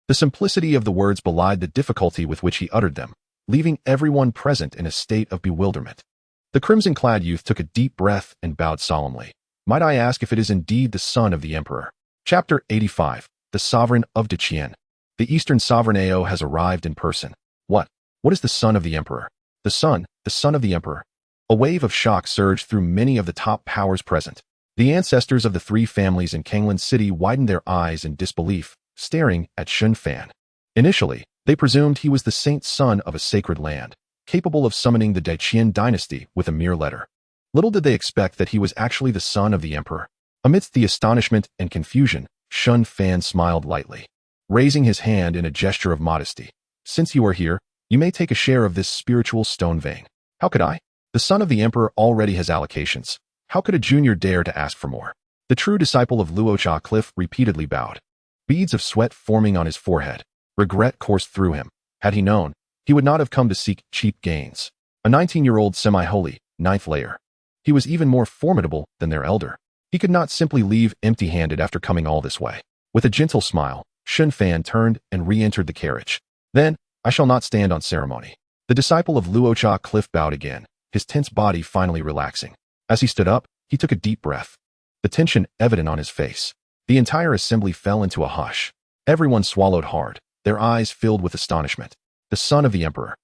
Speaker 1: The simplicity of the words belied the difficulty with which he uttered them, leaving everyone present in a state of bewilderment. The crimson-clad youth took a deep breath and bowed solemnly. "Might I ask if it is indeed the son of the emperor?" Chapter 85. The Sovereign of Deqian. The Eastern Sovereign Ao has arrived in person. What is the son of the emperor? The son of the emperor. A wave of shock surged through many of the top powers present. The ancestors of the 3 families in Kanglan City widened their eyes in disbelief, staring at Shen Fan. Initially, they presumed he was the saint son of a sacred land, capable of summoning the Deqian dynasty with a mere letter. Little did they expect that he was actually the son of the emperor. Amidst the astonishment and confusion, Shen Fan smiled lightly, raising his hand in a gesture of modesty. "Since you are here, you may take a share of this spiritual stone vein." "How could I? The son of the emperor already has allocations. How could a junior dare to ask for more?" The true disciple of Luocha Cliff repeatedly bowed, beads of sweat forming on his forehead. Regret coursed through him. Had he known, he would not have come to seek cheap gains. A 19-year-old semi-holy, 9th layer. He was even more formidable than their elder. He could not simply leave empty-handed after coming all this way. With a gentle smile, Shen Fan turned and re-entered the carriage. "Then, I shall not stand on ceremony." The disciple of Luocha Cliff bowed again, his tense body finally relaxing. As he stood up, he took a deep breath, the tension evident on his face. The entire assembly fell into a hush. Everyone swallowed hard, their eyes filled with astonishment. The son of the emperor.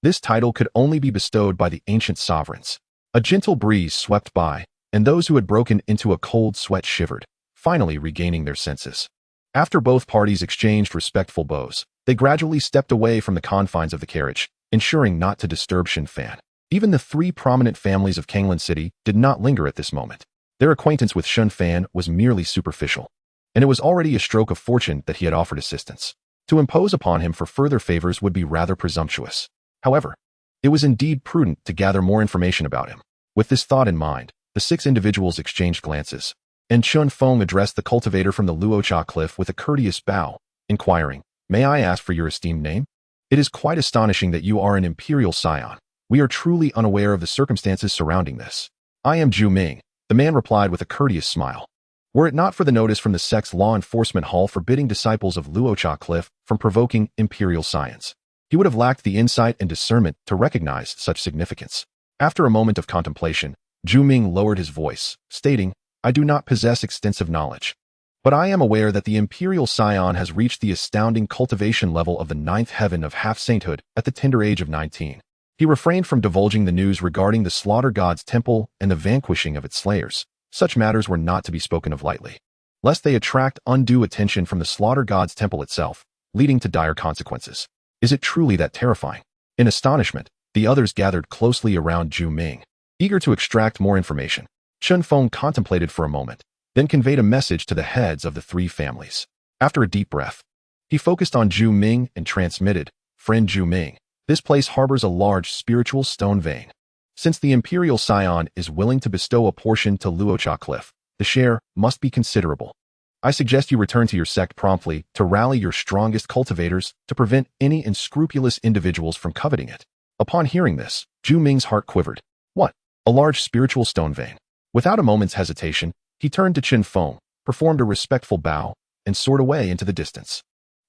Speaker 1: This title could only be bestowed by the ancient sovereigns. A gentle breeze swept by, and those who had broken into a cold sweat shivered, finally regaining their senses. After both parties exchanged respectful bows, they gradually stepped away from the confines of the carriage, ensuring not to disturb Shen Fan. Even the three prominent families of Kanglan City did not linger at this moment. Their acquaintance with Shen Fan was merely superficial, and it was already a stroke of fortune that he had offered assistance. To impose upon him for further favors would be rather presumptuous. However, it was indeed prudent to gather more information about him. With this thought in mind, the 6 individuals exchanged glances, and Chun Feng addressed the cultivator from the Luocha cliff with a courteous bow, inquiring, "May I ask for your esteemed name? It is quite astonishing that you are an imperial scion. We are truly unaware of the circumstances surrounding this." "I am Zhu Ming," the man replied with a courteous smile. Were it not for the notice from the sect's law enforcement hall forbidding disciples of Luocha Cliff from provoking imperial science, he would have lacked the insight and discernment to recognize such significance. After a moment of contemplation, Zhu Ming lowered his voice, stating, "I do not possess extensive knowledge, but I am aware that the imperial scion has reached the astounding cultivation level of the 9th heaven of half-sainthood at the tender age of 19. He refrained from divulging the news regarding the slaughter god's temple and the vanquishing of its slayers. Such matters were not to be spoken of lightly, lest they attract undue attention from the slaughter god's temple itself, leading to dire consequences. Is it truly that terrifying?" In astonishment, the others gathered closely around Zhu Ming, eager to extract more information. Chun Feng contemplated for a moment, then conveyed a message to the heads of the 3 families. After a deep breath, he focused on Zhu Ming and transmitted, "Friend Zhu Ming, this place harbors a large spiritual stone vein. Since the Imperial Scion is willing to bestow a portion to Luocha Cliff, the share must be considerable. I suggest you return to your sect promptly to rally your strongest cultivators to prevent any unscrupulous individuals from coveting it." Upon hearing this, Zhu Ming's heart quivered. What? A large spiritual stone vein? Without a moment's hesitation, he turned to Chun Feng, performed a respectful bow, and soared away into the distance.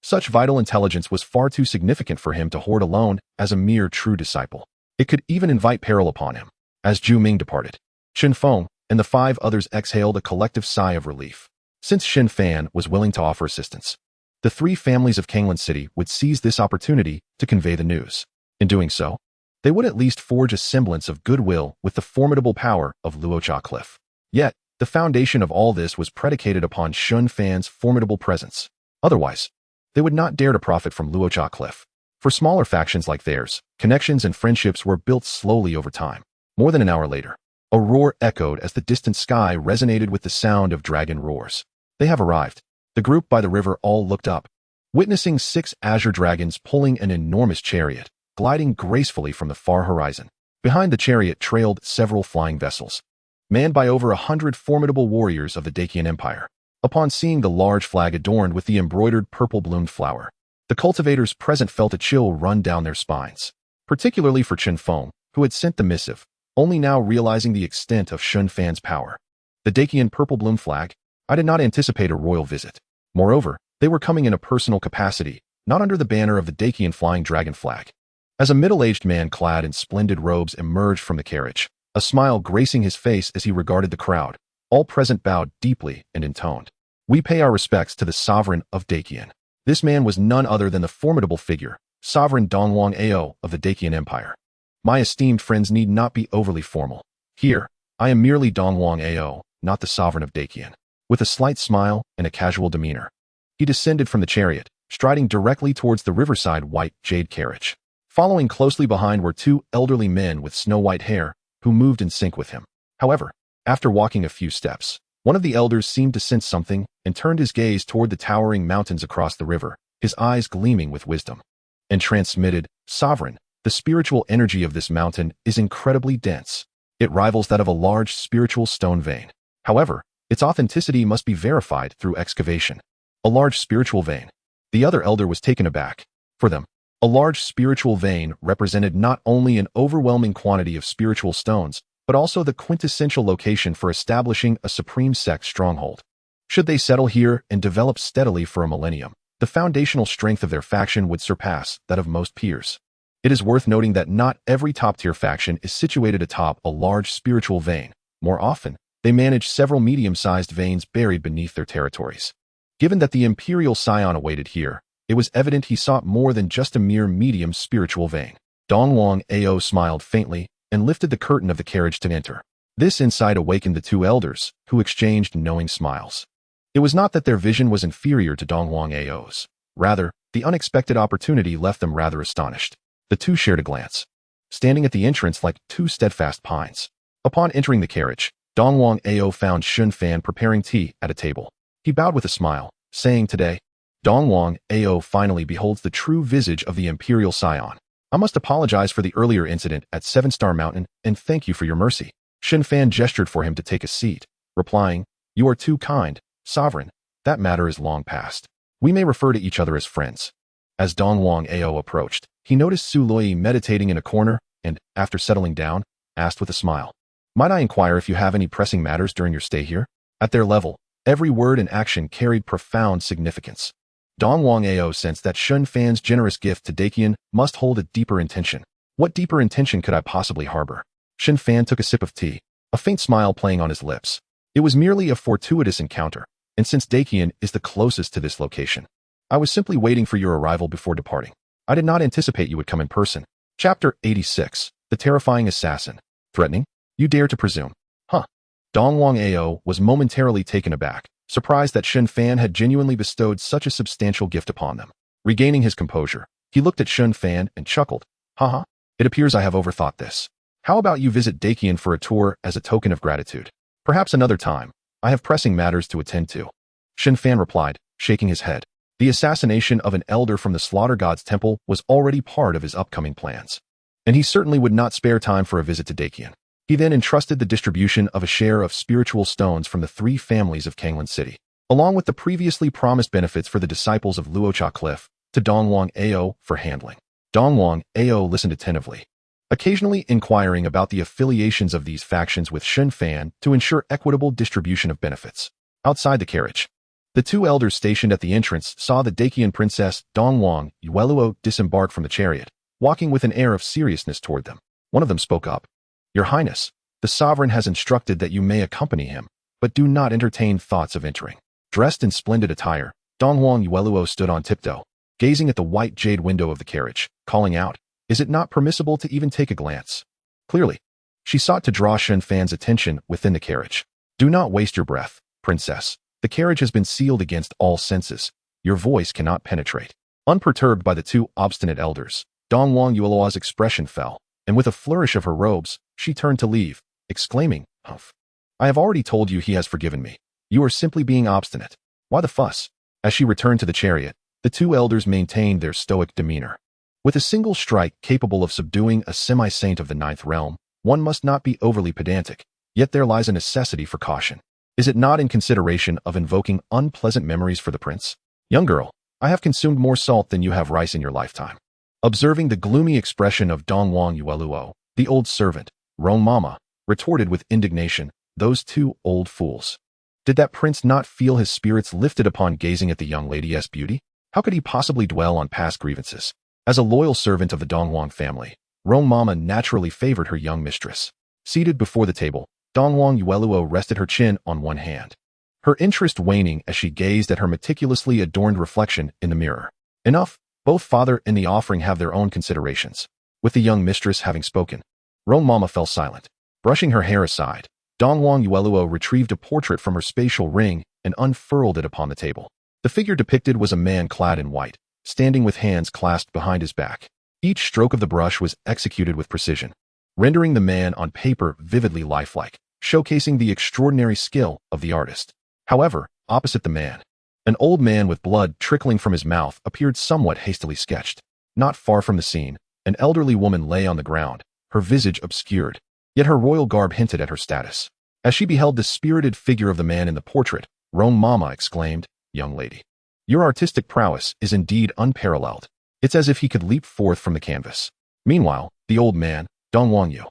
Speaker 1: Such vital intelligence was far too significant for him to hoard alone as a mere true disciple. It could even invite peril upon him. As Zhu Ming departed, Chun Feng and the 5 others exhaled a collective sigh of relief. Since Shen Fan was willing to offer assistance, the 3 families of Kanglan City would seize this opportunity to convey the news. In doing so, they would at least forge a semblance of goodwill with the formidable power of Luocha Cliff. Yet, the foundation of all this was predicated upon Shen Fan's formidable presence. Otherwise, they would not dare to profit from Luocha Cliff. For smaller factions like theirs, connections and friendships were built slowly over time. More than an hour later, a roar echoed as the distant sky resonated with the sound of dragon roars. "They have arrived." The group by the river all looked up, witnessing 6 azure dragons pulling an enormous chariot, gliding gracefully from the far horizon. Behind the chariot trailed several flying vessels, manned by over 100 formidable warriors of the Dacian Empire. Upon seeing the large flag adorned with the embroidered purple-bloomed flower, the cultivators present felt a chill run down their spines, particularly for Chun Feng, who had sent the missive, only now realizing the extent of Shen Fan's power. The Dacian purple-bloom flag? I did not anticipate a royal visit. Moreover, they were coming in a personal capacity, not under the banner of the Dacian flying dragon flag. As a middle-aged man clad in splendid robes emerged from the carriage, a smile gracing his face as he regarded the crowd, all present bowed deeply and intoned. "We pay our respects to the sovereign of Dacian." This man was none other than the formidable figure, Sovereign Dongwang Ao of the Dacian Empire. "My esteemed friends need not be overly formal. Here, I am merely Dongwang Ao, not the sovereign of Dacian." With a slight smile and a casual demeanor, he descended from the chariot, striding directly towards the riverside white jade carriage. Following closely behind were 2 elderly men with snow-white hair, who moved in sync with him. However, after walking a few steps, one of the elders seemed to sense something and turned his gaze toward the towering mountains across the river, his eyes gleaming with wisdom. And transmitted, "Sovereign, the spiritual energy of this mountain is incredibly dense. It rivals that of a large spiritual stone vein. However, its authenticity must be verified through excavation." A large spiritual vein. The other elder was taken aback. For them, a large spiritual vein represented not only an overwhelming quantity of spiritual stones, but also the quintessential location for establishing a supreme sect stronghold. Should they settle here and develop steadily for a millennium, the foundational strength of their faction would surpass that of most peers. It is worth noting that not every top-tier faction is situated atop a large spiritual vein. More often, they manage several medium-sized veins buried beneath their territories. Given that the Imperial Scion awaited here, it was evident he sought more than just a mere medium spiritual vein. Dongwang Ao smiled faintly and lifted the curtain of the carriage to enter. This insight awakened the 2 elders, who exchanged knowing smiles. It was not that their vision was inferior to Dongwang Ao's. Rather, the unexpected opportunity left them rather astonished. The two shared a glance, standing at the entrance like two steadfast pines. Upon entering the carriage, Dongwang Ao found Shen Fan preparing tea at a table. He bowed with a smile, saying, "Today, Dongwang Ao finally beholds the true visage of the imperial scion. I must apologize for the earlier incident at 7-Star Mountain and thank you for your mercy." Shen Fan gestured for him to take a seat, replying, "You are too kind, sovereign. That matter is long past. We may refer to each other as friends." As Dongwang Ao approached, he noticed Su Loi meditating in a corner and, after settling down, asked with a smile, "Might I inquire if you have any pressing matters during your stay here?" At their level, every word and action carried profound significance. Dongwang Ao sensed that Shen Fan's generous gift to Dakian must hold a deeper intention. What deeper intention could I possibly harbor? Shen Fan took a sip of tea, a faint smile playing on his lips. It was merely a fortuitous encounter, and since Dakian is the closest to this location, I was simply waiting for your arrival before departing. I did not anticipate you would come in person. Chapter 86. The Terrifying Assassin. Threatening? You dare to presume? Huh. Dongwang Ao was momentarily taken aback, surprised that Shen Fan had genuinely bestowed such a substantial gift upon them. Regaining his composure, he looked at Shen Fan and chuckled. Haha, it appears I have overthought this. How about you visit Dakian for a tour as a token of gratitude? Perhaps another time. I have pressing matters to attend to. Shen Fan replied, shaking his head. The assassination of an elder from the Slaughter God's temple was already part of his upcoming plans, and he certainly would not spare time for a visit to Dakian. He then entrusted the distribution of a share of spiritual stones from the 3 families of Kanglan City, along with the previously promised benefits for the disciples of Luocha Cliff, to Dongwang Ao for handling. Dongwang Ao listened attentively, occasionally inquiring about the affiliations of these factions with Shen Fan to ensure equitable distribution of benefits. Outside the carriage, the 2 elders stationed at the entrance saw the Dakian princess Dongwang Yueluo disembark from the chariot, walking with an air of seriousness toward them. One of them spoke up. "Your Highness, the sovereign has instructed that you may accompany him, but do not entertain thoughts of entering." Dressed in splendid attire, Dongwang Yueluo stood on tiptoe, gazing at the white jade window of the carriage, calling out, "Is it not permissible to even take a glance?" Clearly, she sought to draw Shen Fan's attention within the carriage. "Do not waste your breath, princess. The carriage has been sealed against all senses. Your voice cannot penetrate." Unperturbed by the 2 obstinate elders, Dongwang Yueluo's expression fell, and with a flourish of her robes, she turned to leave, exclaiming, "Humph. I have already told you he has forgiven me. You are simply being obstinate. Why the fuss?" As she returned to the chariot, the 2 elders maintained their stoic demeanor. With a single strike capable of subduing a semi-saint of the 9th realm, one must not be overly pedantic, yet there lies a necessity for caution. Is it not in consideration of invoking unpleasant memories for the prince? "Young girl, I have consumed more salt than you have rice in your lifetime." Observing the gloomy expression of Dongwang Yueluo, the old servant, Rong Mama, retorted with indignation, "Those 2 old fools. Did that prince not feel his spirits lifted upon gazing at the young lady's beauty? How could he possibly dwell on past grievances?" As a loyal servant of the Dongwang family, Rong Mama naturally favored her young mistress. Seated before the table, Dongwang Yueluo rested her chin on one hand, her interest waning as she gazed at her meticulously adorned reflection in the mirror. Enough, both father and the offering have their own considerations. With the young mistress having spoken, Rong Mama fell silent. Brushing her hair aside, Dongwang Yueluo retrieved a portrait from her spatial ring and unfurled it upon the table. The figure depicted was a man clad in white, standing with hands clasped behind his back. Each stroke of the brush was executed with precision, rendering the man on paper vividly lifelike, showcasing the extraordinary skill of the artist. However, opposite the man, an old man with blood trickling from his mouth appeared somewhat hastily sketched. Not far from the scene, an elderly woman lay on the ground, her visage obscured, yet her royal garb hinted at her status. As she beheld the spirited figure of the man in the portrait, Rong Mama exclaimed, "Young lady, your artistic prowess is indeed unparalleled. It's as if he could leap forth from the canvas." Meanwhile, the old man, Dongwang Yu,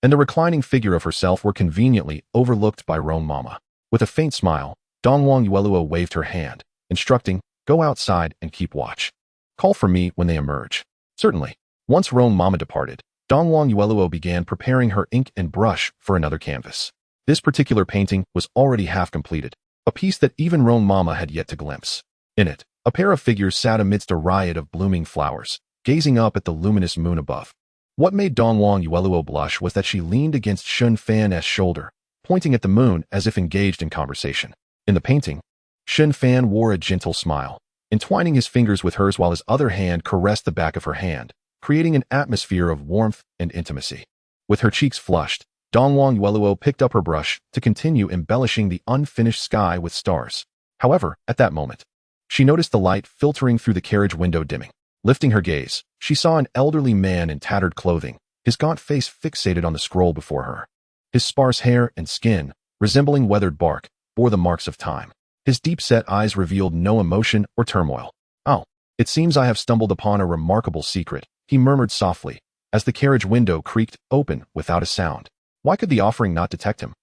Speaker 1: and the reclining figure of herself were conveniently overlooked by Rong Mama. With a faint smile, Dongwang Yueluo waved her hand, instructing, "Go outside and keep watch. Call for me when they emerge." Certainly. Once Rong Mama departed, Dongwang Yueluo began preparing her ink and brush for another canvas. This particular painting was already half completed, a piece that even Rong Mama had yet to glimpse. In it, a pair of figures sat amidst a riot of blooming flowers, gazing up at the luminous moon above. What made Dongwang Yueluo blush was that she leaned against Shen Fan's shoulder, pointing at the moon as if engaged in conversation. In the painting, Shen Fan wore a gentle smile, entwining his fingers with hers while his other hand caressed the back of her hand, creating an atmosphere of warmth and intimacy. With her cheeks flushed, Dongwang Yueluo picked up her brush to continue embellishing the unfinished sky with stars. However, at that moment, she noticed the light filtering through the carriage window dimming. Lifting her gaze, she saw an elderly man in tattered clothing, his gaunt face fixated on the scroll before her. His sparse hair and skin, resembling weathered bark, bore the marks of time. His deep-set eyes revealed no emotion or turmoil. "Oh, it seems I have stumbled upon a remarkable secret," he murmured softly, as the carriage window creaked open without a sound. Why could the offering not detect him?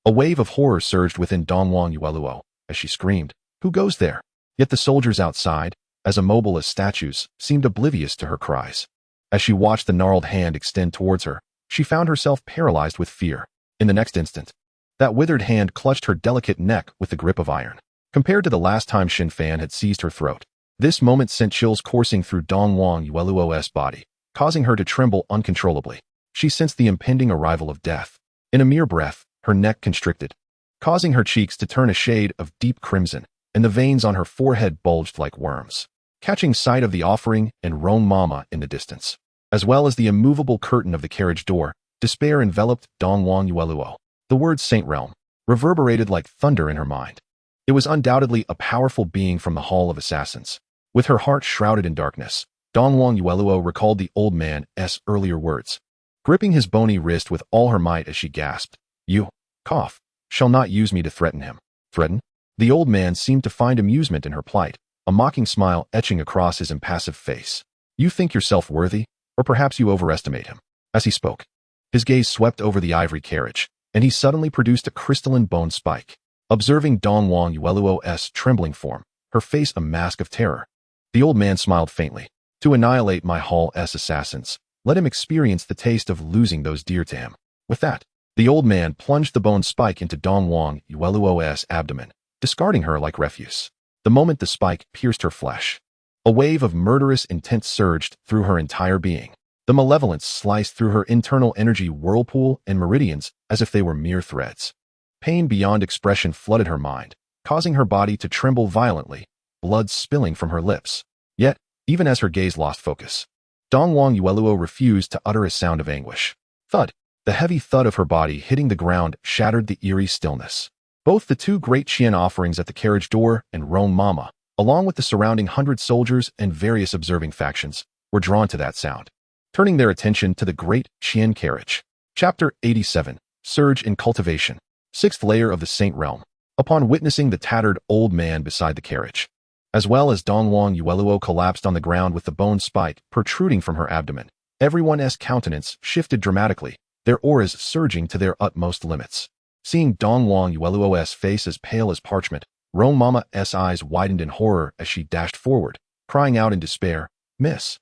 Speaker 1: A wave of horror surged within Dongwang Yueluo as she screamed, "Who goes there?" Yet the soldiers outside, as immobile as statues, seemed oblivious to her cries. As she watched the gnarled hand extend towards her, she found herself paralyzed with fear. In the next instant, that withered hand clutched her delicate neck with the grip of iron. Compared to the last time Shen Fan had seized her throat, this moment sent chills coursing through Dongwang Yueluo's body, causing her to tremble uncontrollably. She sensed the impending arrival of death. In a mere breath, her neck constricted, causing her cheeks to turn a shade of deep crimson, and the veins on her forehead bulged like worms. Catching sight of the offering and Roan Mama in the distance, as well as the immovable curtain of the carriage door, despair enveloped Dongwang Yueluo. The word Saint Realm reverberated like thunder in her mind. It was undoubtedly a powerful being from the Hall of Assassins. With her heart shrouded in darkness, Dongwang Yueluo recalled the old man's earlier words, gripping his bony wrist with all her might as she gasped, "You, cough, shall not use me to threaten him." Threaten? The old man seemed to find amusement in her plight, a mocking smile etching across his impassive face. "You think yourself worthy, or perhaps you overestimate him." As he spoke, his gaze swept over the ivory carriage, and he suddenly produced a crystalline bone spike. Observing Dongwang Yueluo's trembling form, her face a mask of terror, the old man smiled faintly. "To annihilate my Hall's assassins, let him experience the taste of losing those dear to him." With that, the old man plunged the bone spike into Dongwang Yueluo's abdomen, discarding her like refuse. The moment the spike pierced her flesh, a wave of murderous intent surged through her entire being. The malevolence sliced through her internal energy whirlpool and meridians as if they were mere threads. Pain beyond expression flooded her mind, causing her body to tremble violently, blood spilling from her lips. Yet, even as her gaze lost focus, Dongwang Yueluo refused to utter a sound of anguish. Thud! The heavy thud of her body hitting the ground shattered the eerie stillness. Both the two great Qian offerings at the carriage door and Roan Mama, along with the surrounding 100 soldiers and various observing factions, were drawn to that sound, turning their attention to the great Qian carriage. Chapter 87. Surge in Cultivation. Sixth layer of the Saint Realm. Upon witnessing the tattered old man beside the carriage, as well as Dongwang Yueluo collapsed on the ground with the bone spike protruding from her abdomen, everyone's countenance shifted dramatically, their auras surging to their utmost limits. Seeing Dongwang Yueluo's face as pale as parchment, Roan Mama's eyes widened in horror as she dashed forward, crying out in despair, "Miss."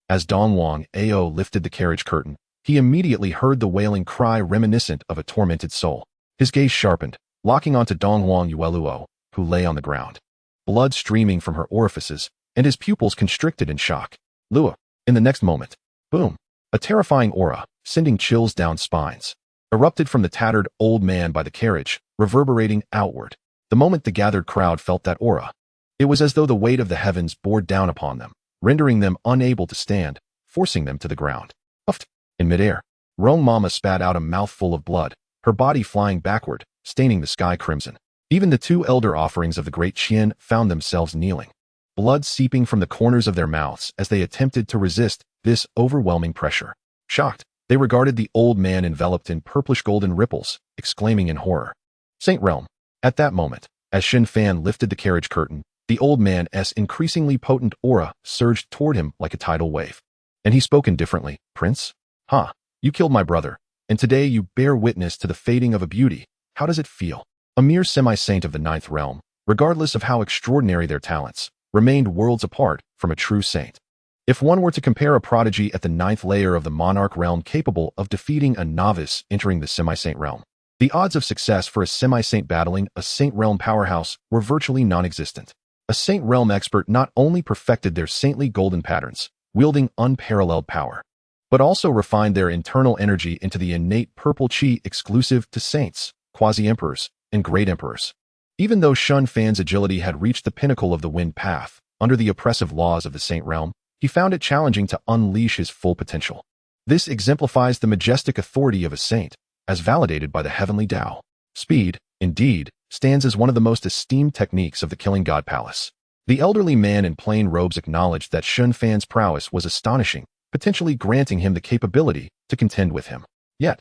Speaker 1: As Dongwang Ao lifted the carriage curtain, he immediately heard the wailing cry reminiscent of a tormented soul. His gaze sharpened, locking onto Dongwang Yueluo, who lay on the ground, blood streaming from her orifices, and his pupils constricted in shock. Lua. In the next moment, boom, a terrifying aura, sending chills down spines, erupted from the tattered old man by the carriage, reverberating outward. The moment the gathered crowd felt that aura, it was as though the weight of the heavens bore down upon them, rendering them unable to stand, forcing them to the ground. Puffed. In midair, Roan Mama spat out a mouthful of blood, her body flying backward, staining the sky crimson. Even the two elder offerings of the great Qian found themselves kneeling, blood seeping from the corners of their mouths as they attempted to resist this overwhelming pressure. Shocked, they regarded the old man enveloped in purplish-golden ripples, exclaiming in horror. Saint Realm. At that moment, as Shen Fan lifted the carriage curtain, the old man's increasingly potent aura surged toward him like a tidal wave. And he spoke indifferently, "Prince? Ha, you killed my brother, and today you bear witness to the fading of a beauty. How does it feel?" A mere semi-saint of the ninth realm, regardless of how extraordinary their talents, remained worlds apart from a true saint. If one were to compare a prodigy at the ninth layer of the monarch realm capable of defeating a novice entering the semi-saint realm, the odds of success for a semi-saint battling a saint realm powerhouse were virtually non-existent. A saint realm expert not only perfected their saintly golden patterns, wielding unparalleled power, but also refined their internal energy into the innate purple chi exclusive to saints, quasi-emperors, and great emperors. Even though Shen Fan's agility had reached the pinnacle of the wind path, under the oppressive laws of the saint realm, he found it challenging to unleash his full potential. This exemplifies the majestic authority of a saint, as validated by the heavenly Tao. Speed, indeed, stands as one of the most esteemed techniques of the Killing God Palace. The elderly man in plain robes acknowledged that Shen Fan's prowess was astonishing, potentially granting him the capability to contend with him. Yet,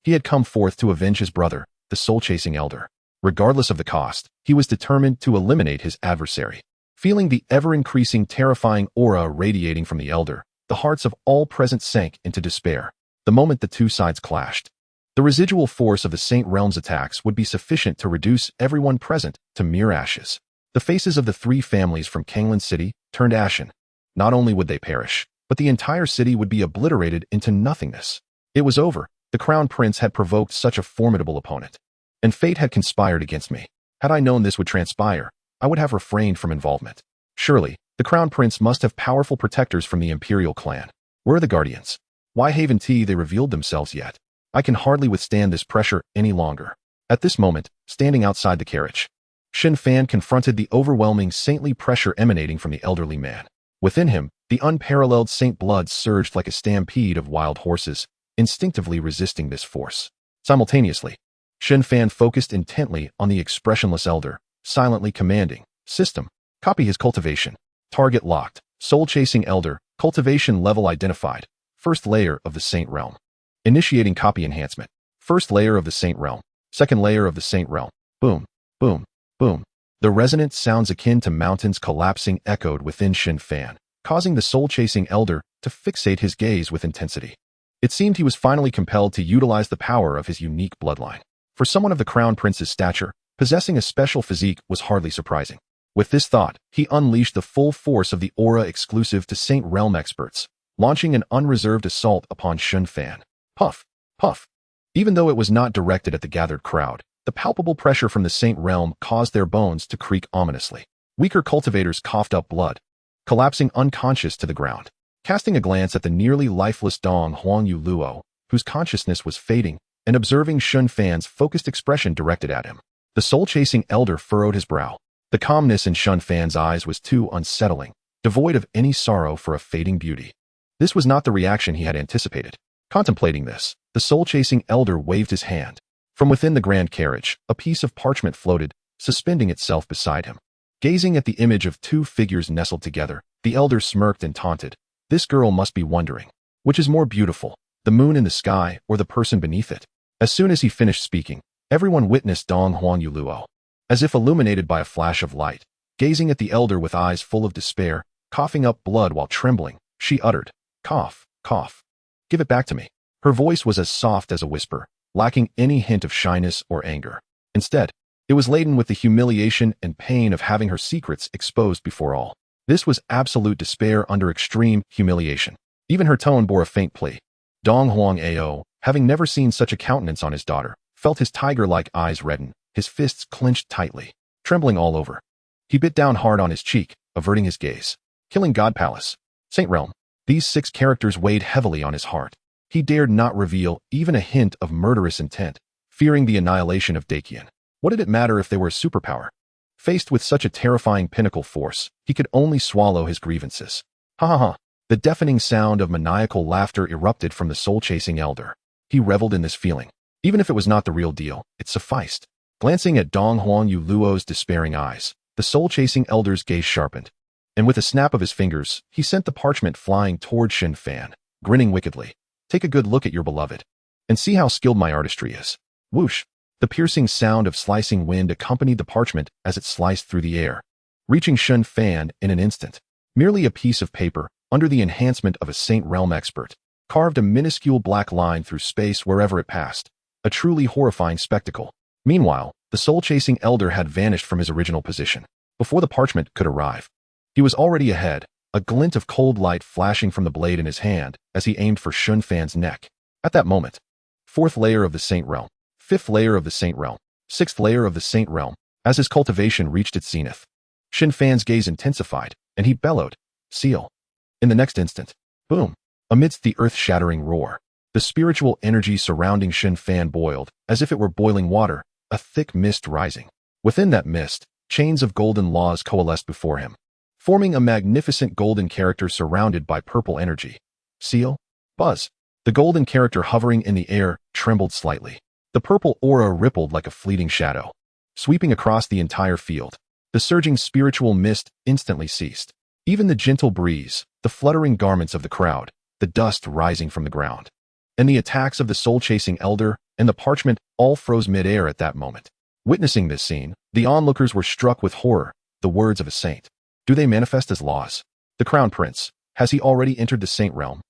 Speaker 1: he had come forth to avenge his brother, the soul-chasing elder. Regardless of the cost, he was determined to eliminate his adversary. Feeling the ever-increasing terrifying aura radiating from the elder, the hearts of all present sank into despair. The moment the two sides clashed, the residual force of the Saint Realm's attacks would be sufficient to reduce everyone present to mere ashes. The faces of the three families from Kanglan City turned ashen. Not only would they perish, but the entire city would be obliterated into nothingness. It was over. The Crown Prince had provoked such a formidable opponent, and fate had conspired against me. Had I known this would transpire, I would have refrained from involvement. Surely, the Crown Prince must have powerful protectors from the Imperial clan. Where are the Guardians? Why haven't they revealed themselves yet? I can hardly withstand this pressure any longer. At this moment, standing outside the carriage, Shen Fan confronted the overwhelming saintly pressure emanating from the elderly man. Within him, the unparalleled saint blood surged like a stampede of wild horses, instinctively resisting this force. Simultaneously, Shen Fan focused intently on the expressionless elder, silently commanding, "System, copy his cultivation. Target locked. Soul-chasing elder, cultivation level identified. First layer of the Saint Realm. Initiating copy enhancement. First layer of the Saint Realm. Second layer of the Saint Realm. Boom, boom, boom." The resonant sounds akin to mountains collapsing echoed within Shen Fan, causing the soul-chasing elder to fixate his gaze with intensity. It seemed he was finally compelled to utilize the power of his unique bloodline. For someone of the Crown Prince's stature, possessing a special physique was hardly surprising. With this thought, he unleashed the full force of the aura exclusive to Saint Realm experts, launching an unreserved assault upon Shen Fan. Puff, puff. Even though it was not directed at the gathered crowd, the palpable pressure from the Saint Realm caused their bones to creak ominously. Weaker cultivators coughed up blood, collapsing unconscious to the ground. Casting a glance at the nearly lifeless Dong Huangyu Luo, whose consciousness was fading, and observing Shen Fan's focused expression directed at him, the soul-chasing elder furrowed his brow. The calmness in Shen Fan's eyes was too unsettling, devoid of any sorrow for a fading beauty. This was not the reaction he had anticipated. Contemplating this, the soul-chasing elder waved his hand. From within the grand carriage, a piece of parchment floated, suspending itself beside him. Gazing at the image of two figures nestled together, the elder smirked and taunted. This girl must be wondering, which is more beautiful, the moon in the sky or the person beneath it? As soon as he finished speaking, everyone witnessed Dong Huangyu Luo, as if illuminated by a flash of light, gazing at the elder with eyes full of despair, coughing up blood while trembling. She uttered, "Cough, cough. Give it back to me." Her voice was as soft as a whisper, lacking any hint of shyness or anger. Instead, it was laden with the humiliation and pain of having her secrets exposed before all. This was absolute despair under extreme humiliation. Even her tone bore a faint plea. Dong Huang Ao, having never seen such a countenance on his daughter, felt his tiger-like eyes redden, his fists clenched tightly, trembling all over. He bit down hard on his cheek, averting his gaze. Killing God Palace. Saint Realm. These 6 characters weighed heavily on his heart. He dared not reveal even a hint of murderous intent, fearing the annihilation of Dakian. What did it matter if they were a superpower? Faced with such a terrifying pinnacle force, he could only swallow his grievances. Ha ha ha. The deafening sound of maniacal laughter erupted from the soul-chasing elder. He reveled in this feeling. Even if it was not the real deal, it sufficed. Glancing at Dong Huangyu Luo's despairing eyes, the soul-chasing elder's gaze sharpened, and with a snap of his fingers, he sent the parchment flying toward Shen Fan, grinning wickedly. "Take a good look at your beloved, and see how skilled my artistry is." Whoosh! The piercing sound of slicing wind accompanied the parchment as it sliced through the air, reaching Shen Fan in an instant. Merely a piece of paper, under the enhancement of a Saint Realm expert, carved a minuscule black line through space wherever it passed. A truly horrifying spectacle. Meanwhile, the soul-chasing elder had vanished from his original position. Before the parchment could arrive, he was already ahead, a glint of cold light flashing from the blade in his hand as he aimed for Shen Fan's neck. At that moment, 4th layer of the Saint Realm, 5th layer of the Saint Realm, 6th layer of the Saint Realm. As his cultivation reached its zenith, Shen Fan's gaze intensified, and he bellowed, "Seal." In the next instant, boom! Amidst the earth-shattering roar, the spiritual energy surrounding Shen Fan boiled, as if it were boiling water, a thick mist rising. Within that mist, chains of golden laws coalesced before him. forming a magnificent golden character surrounded by purple energy. Seal? Buzz. The golden character hovering in the air trembled slightly. The purple aura rippled like a fleeting shadow, sweeping across the entire field. The surging spiritual mist instantly ceased. Even the gentle breeze, the fluttering garments of the crowd, the dust rising from the ground, and the attacks of the soul-chasing elder and the parchment all froze mid-air at that moment. Witnessing this scene, the onlookers were struck with horror. The words of a saint. Do they manifest as laws? The crown prince, has he already entered the saint realm?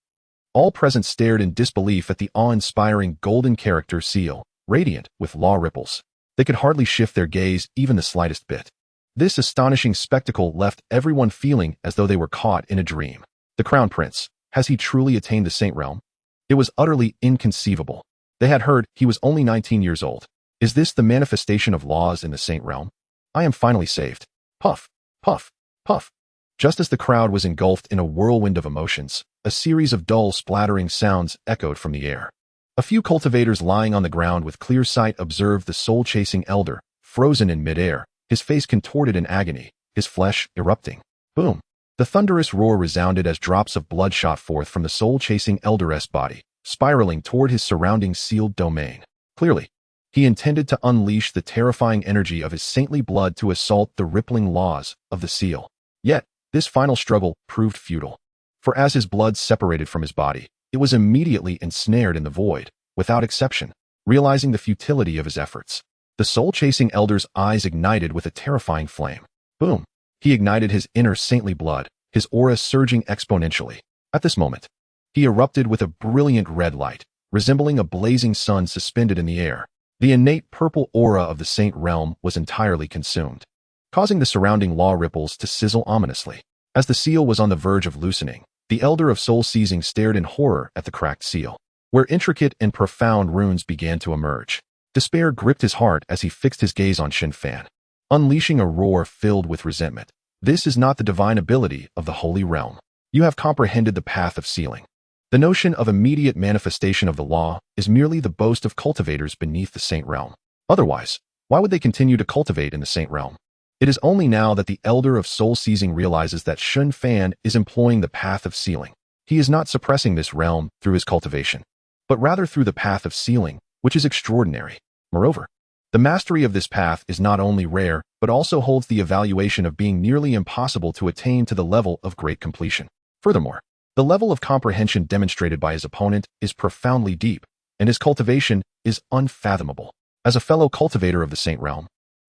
Speaker 1: All present stared in disbelief at the awe-inspiring golden character Seal, radiant with law ripples. They could hardly shift their gaze even the slightest bit. This astonishing spectacle left everyone feeling as though they were caught in a dream. The crown prince, has he truly attained the saint realm? It was utterly inconceivable. They had heard he was only 19 years old. Is this the manifestation of laws in the saint realm? I am finally saved. Puff, puff, puff. Just as the crowd was engulfed in a whirlwind of emotions, a series of dull splattering sounds echoed from the air. A few cultivators lying on the ground with clear sight observed the soul-chasing elder, frozen in midair, his face contorted in agony, his flesh erupting. Boom! The thunderous roar resounded as drops of blood shot forth from the soul-chasing elder's body, spiraling toward his surrounding sealed domain. Clearly, he intended to unleash the terrifying energy of his saintly blood to assault the rippling laws of the seal. Yet, this final struggle proved futile. For as his blood separated from his body, it was immediately ensnared in the void, without exception. Realizing the futility of his efforts, the soul-chasing elder's eyes ignited with a terrifying flame. Boom! He ignited his inner saintly blood, his aura surging exponentially. At this moment, he erupted with a brilliant red light, resembling a blazing sun suspended in the air. The innate purple aura of the saint realm was entirely consumed, causing the surrounding law ripples to sizzle ominously. As the seal was on the verge of loosening, the elder of soul seizing stared in horror at the cracked seal, where intricate and profound runes began to emerge. Despair gripped his heart as he fixed his gaze on Shen Fan, unleashing a roar filled with resentment. This is not the divine ability of the holy realm. You have comprehended the path of sealing. The notion of immediate manifestation of the law is merely the boast of cultivators beneath the saint realm. Otherwise, why would they continue to cultivate in the saint realm? It is only now that the elder of soul seizing realizes that Shen Fan is employing the path of sealing. He is not suppressing this realm through his cultivation, but rather through the path of sealing, which is extraordinary. Moreover, the mastery of this path is not only rare, but also holds the evaluation of being nearly impossible to attain to the level of great completion. Furthermore, the level of comprehension demonstrated by his opponent is profoundly deep, and his cultivation is unfathomable. As a fellow cultivator of the saint realm,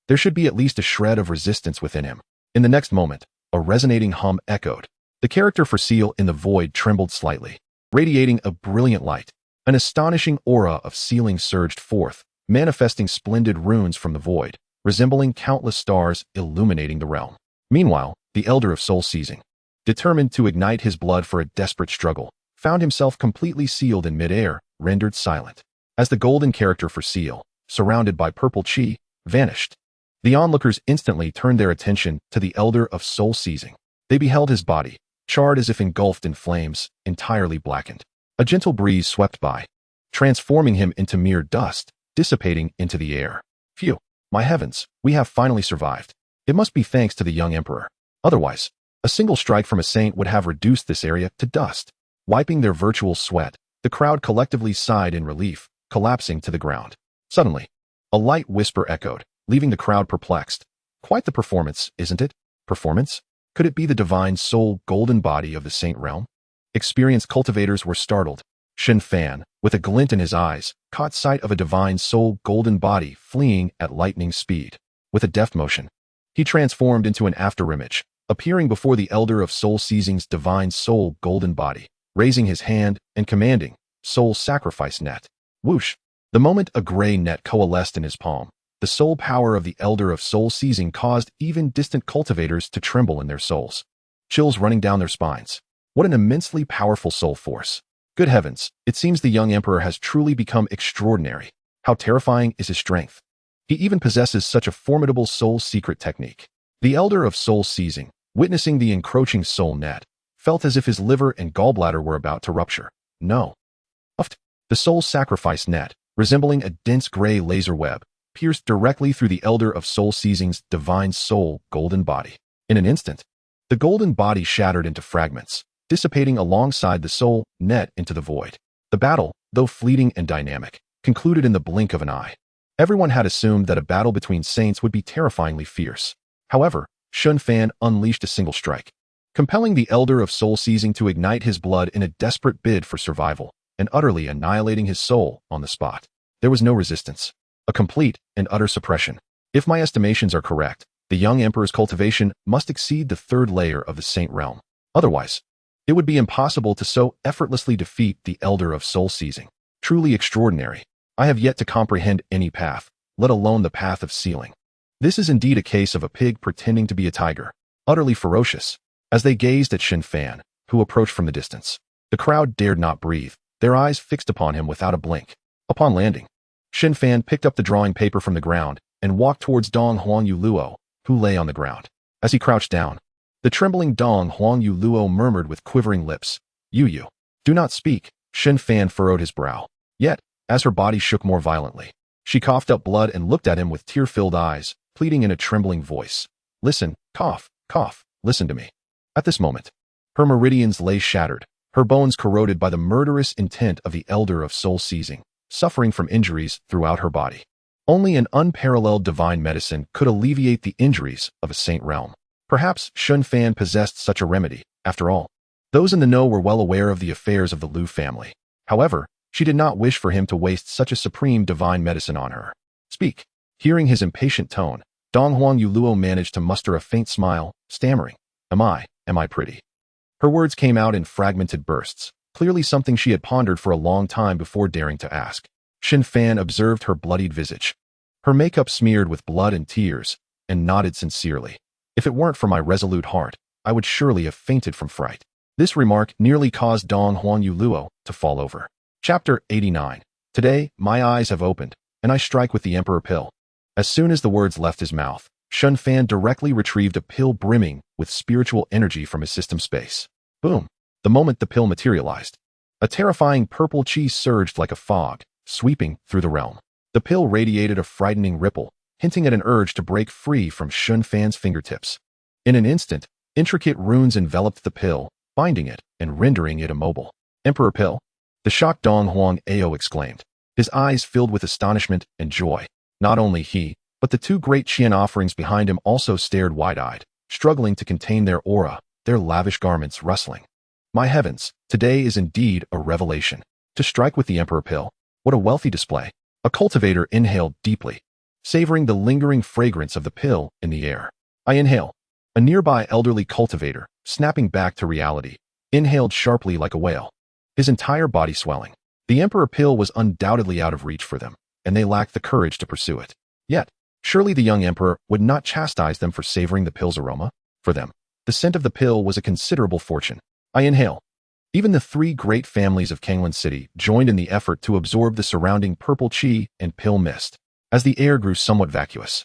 Speaker 1: there should be at least a shred of resistance within him. In the next moment, a resonating hum echoed. The character for seal in the void trembled slightly, radiating a brilliant light. An astonishing aura of sealing surged forth, manifesting splendid runes from the void, resembling countless stars illuminating the realm. Meanwhile, the elder of soul seizing, determined to ignite his blood for a desperate struggle, found himself completely sealed in midair, rendered silent. As the golden character for seal, surrounded by purple chi, vanished, the onlookers instantly turned their attention to the elder of soul seizing. They beheld his body, charred as if engulfed in flames, entirely blackened. A gentle breeze swept by, transforming him into mere dust, dissipating into the air. Phew, my heavens, we have finally survived. It must be thanks to the young emperor. Otherwise, a single strike from a saint would have reduced this area to dust. Wiping their virtual sweat, the crowd collectively sighed in relief, collapsing to the ground. Suddenly, a light whisper echoed, leaving the crowd perplexed. Quite the performance, isn't it? Performance? Could it be the divine soul golden body of the saint realm? Experienced cultivators were startled. Shen Fan, with a glint in his eyes, caught sight of a divine soul golden body fleeing at lightning speed. With a deft motion, he transformed into an afterimage, appearing before the elder of soul seizing's divine soul golden body, raising his hand and commanding, "Soul sacrifice net." Whoosh! The moment a gray net coalesced in his palm, the soul power of the elder of soul seizing caused even distant cultivators to tremble in their souls, chills running down their spines. What an immensely powerful soul force. Good heavens, it seems the young emperor has truly become extraordinary. How terrifying is his strength. He even possesses such a formidable soul secret technique. The elder of soul seizing, witnessing the encroaching soul net, felt as if his liver and gallbladder were about to rupture. No. Uft. The soul sacrifice net, resembling a dense gray laser web, pierced directly through the elder of soul seizing's divine soul golden body. In an instant, The golden body shattered into fragments, dissipating alongside the soul net into the void. The battle, though fleeting and dynamic, concluded in the blink of an eye. Everyone had assumed that a battle between saints would be terrifyingly fierce. However, Shen Fan unleashed a single strike, compelling the Elder of Soul Seizing to ignite his blood in a desperate bid for survival, and utterly annihilating his soul on the spot. There was no resistance. A complete and utter suppression. If my estimations are correct, the young emperor's cultivation must exceed the third layer of the saint realm. Otherwise, it would be impossible to so effortlessly defeat the Elder of Soul Seizing. Truly extraordinary. I have yet to comprehend any path, let alone the path of sealing. This is indeed a case of a pig pretending to be a tiger, utterly ferocious. As they gazed at Shen Fan, who approached from the distance, the crowd dared not breathe, their eyes fixed upon him without a blink. Upon landing, Shen Fan picked up the drawing paper from the ground and walked towards Dong Huangyu Luo, who lay on the ground. As he crouched down, the trembling Dong Huangyu Luo murmured with quivering lips, "You, do not speak." Shen Fan furrowed his brow. Yet, as her body shook more violently, she coughed up blood and looked at him with tear-filled eyes, pleading in a trembling voice. "Listen, cough, listen to me." At this moment, her meridians lay shattered, her bones corroded by the murderous intent of the Elder of Soul Seizing, suffering from injuries throughout her body. Only an unparalleled divine medicine could alleviate the injuries of a saint realm. Perhaps Shen Fan possessed such a remedy, after all. Those in the know were well aware of the affairs of the Lu family. However, she did not wish for him to waste such a supreme divine medicine on her. "Speak." Hearing his impatient tone, Dong Huangyu Luo managed to muster a faint smile, stammering, Am I pretty?" Her words came out in fragmented bursts, clearly something she had pondered for a long time before daring to ask. Shen Fan observed her bloodied visage, her makeup smeared with blood and tears, and nodded sincerely. "If it weren't for my resolute heart, I would surely have fainted from fright." This remark nearly caused Dong Huangyu Luo to fall over. Chapter 89. Today, my eyes have opened, and I strike with the Emperor Pill. As soon as the words left his mouth, Shen Fan directly retrieved a pill brimming with spiritual energy from his system space. Boom! The moment the pill materialized, a terrifying purple chi surged like a fog, sweeping through the realm. The pill radiated a frightening ripple, hinting at an urge to break free from Shen Fan's fingertips. In an instant, intricate runes enveloped the pill, binding it and rendering it immobile. "Emperor Pill?" The shocked Dong Huang Ao exclaimed, his eyes filled with astonishment and joy. Not only he, but the two great Qian offerings behind him also stared wide-eyed, struggling to contain their aura, their lavish garments rustling. My heavens, today is indeed a revelation. To strike with the Emperor Pill, what a wealthy display. A cultivator inhaled deeply, savoring the lingering fragrance of the pill in the air. I inhale. A nearby elderly cultivator, snapping back to reality, inhaled sharply like a whale, his entire body swelling. The Emperor Pill was undoubtedly out of reach for them, and they lacked the courage to pursue it. Yet, surely the young emperor would not chastise them for savoring the pill's aroma. For them, the scent of the pill was a considerable fortune. I inhale. Even the three great families of Kanglan City joined in the effort to absorb the surrounding purple chi and pill mist. As the air grew somewhat vacuous,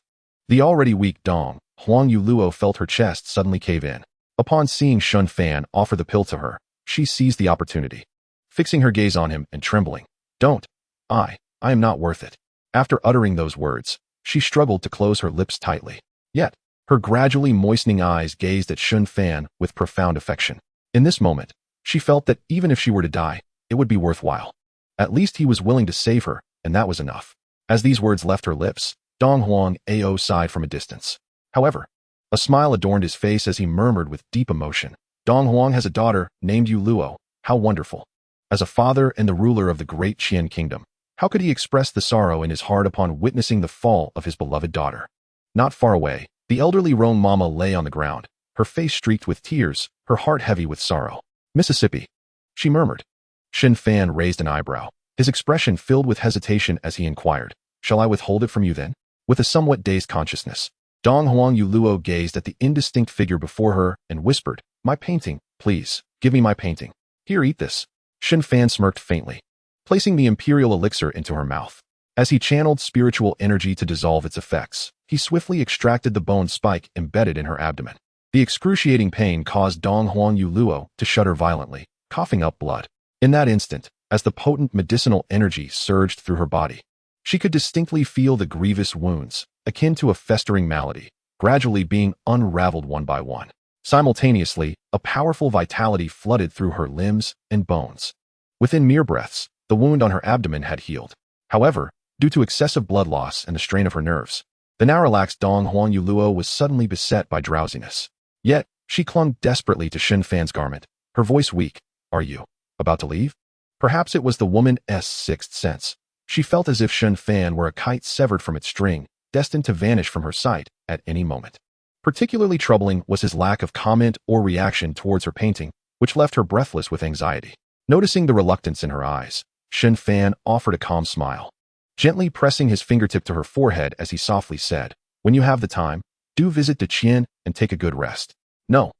Speaker 1: the already weak Dong Huangyu Luo felt her chest suddenly cave in. Upon seeing Shen Fan offer the pill to her, she seized the opportunity, fixing her gaze on him and trembling. "Don't. I am not worth it." After uttering those words, she struggled to close her lips tightly. Yet, her gradually moistening eyes gazed at Shen Fan with profound affection. In this moment, she felt that even if she were to die, it would be worthwhile. At least he was willing to save her, and that was enough. As these words left her lips, Dong Huang Ao sighed from a distance. However, a smile adorned his face as he murmured with deep emotion, "Dong Huang has a daughter named Yu Luo. How wonderful." As a father and the ruler of the great Qian kingdom, how could he express the sorrow in his heart upon witnessing the fall of his beloved daughter? Not far away, the elderly Roan Mama lay on the ground, her face streaked with tears, her heart heavy with sorrow. "Mississippi," she murmured. Shen Fan raised an eyebrow, his expression filled with hesitation as he inquired, "Shall I withhold it from you then?" With a somewhat dazed consciousness, Dong Huangyu Luo gazed at the indistinct figure before her and whispered, "My painting, please, give me my painting. Here, eat this." Shen Fan smirked faintly, placing the imperial elixir into her mouth. As he channeled spiritual energy to dissolve its effects, he swiftly extracted the bone spike embedded in her abdomen. The excruciating pain caused Dong Huangyu Luo to shudder violently, coughing up blood. In that instant, as the potent medicinal energy surged through her body, she could distinctly feel the grievous wounds, akin to a festering malady, gradually being unraveled one by one. Simultaneously, a powerful vitality flooded through her limbs and bones. Within mere breaths, the wound on her abdomen had healed. However, due to excessive blood loss and the strain of her nerves, the now relaxed Dong Huang Yuluo was suddenly beset by drowsiness. Yet, she clung desperately to Shen Fan's garment, her voice weak. Are you about to leave? Perhaps it was the woman's sixth sense. She felt as if Shen Fan were a kite severed from its string, destined to vanish from her sight at any moment. Particularly troubling was his lack of comment or reaction towards her painting, which left her breathless with anxiety. Noticing the reluctance in her eyes, Shen Fan offered a calm smile, gently pressing his fingertip to her forehead as he softly said, "When you have the time, do visit Deqian and take a good rest." No.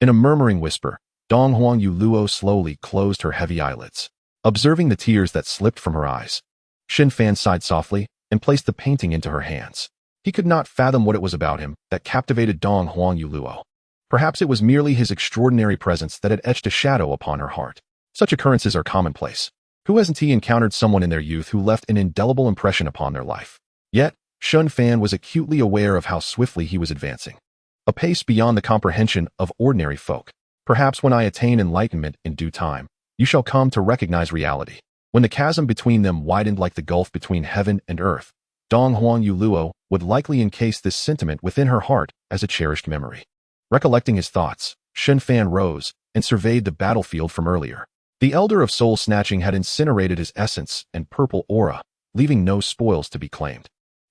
Speaker 1: In a murmuring whisper, Dong Huang Yuluo slowly closed her heavy eyelids. Observing the tears that slipped from her eyes, Shen Fan sighed softly and placed the painting into her hands. He could not fathom what it was about him that captivated Dong Huang Yuluo. Perhaps it was merely his extraordinary presence that had etched a shadow upon her heart. Such occurrences are commonplace. Who hasn't encountered someone in their youth who left an indelible impression upon their life? Yet, Shen Fan was acutely aware of how swiftly he was advancing. A pace beyond the comprehension of ordinary folk. Perhaps when I attain enlightenment in due time, you shall come to recognize reality. When the chasm between them widened like the gulf between heaven and earth, Dong Huang Yuluo would likely encase this sentiment within her heart as a cherished memory. Recollecting his thoughts, Shen Fan rose and surveyed the battlefield from earlier. The Elder of Soul Snatching had incinerated his essence and purple aura, leaving no spoils to be claimed.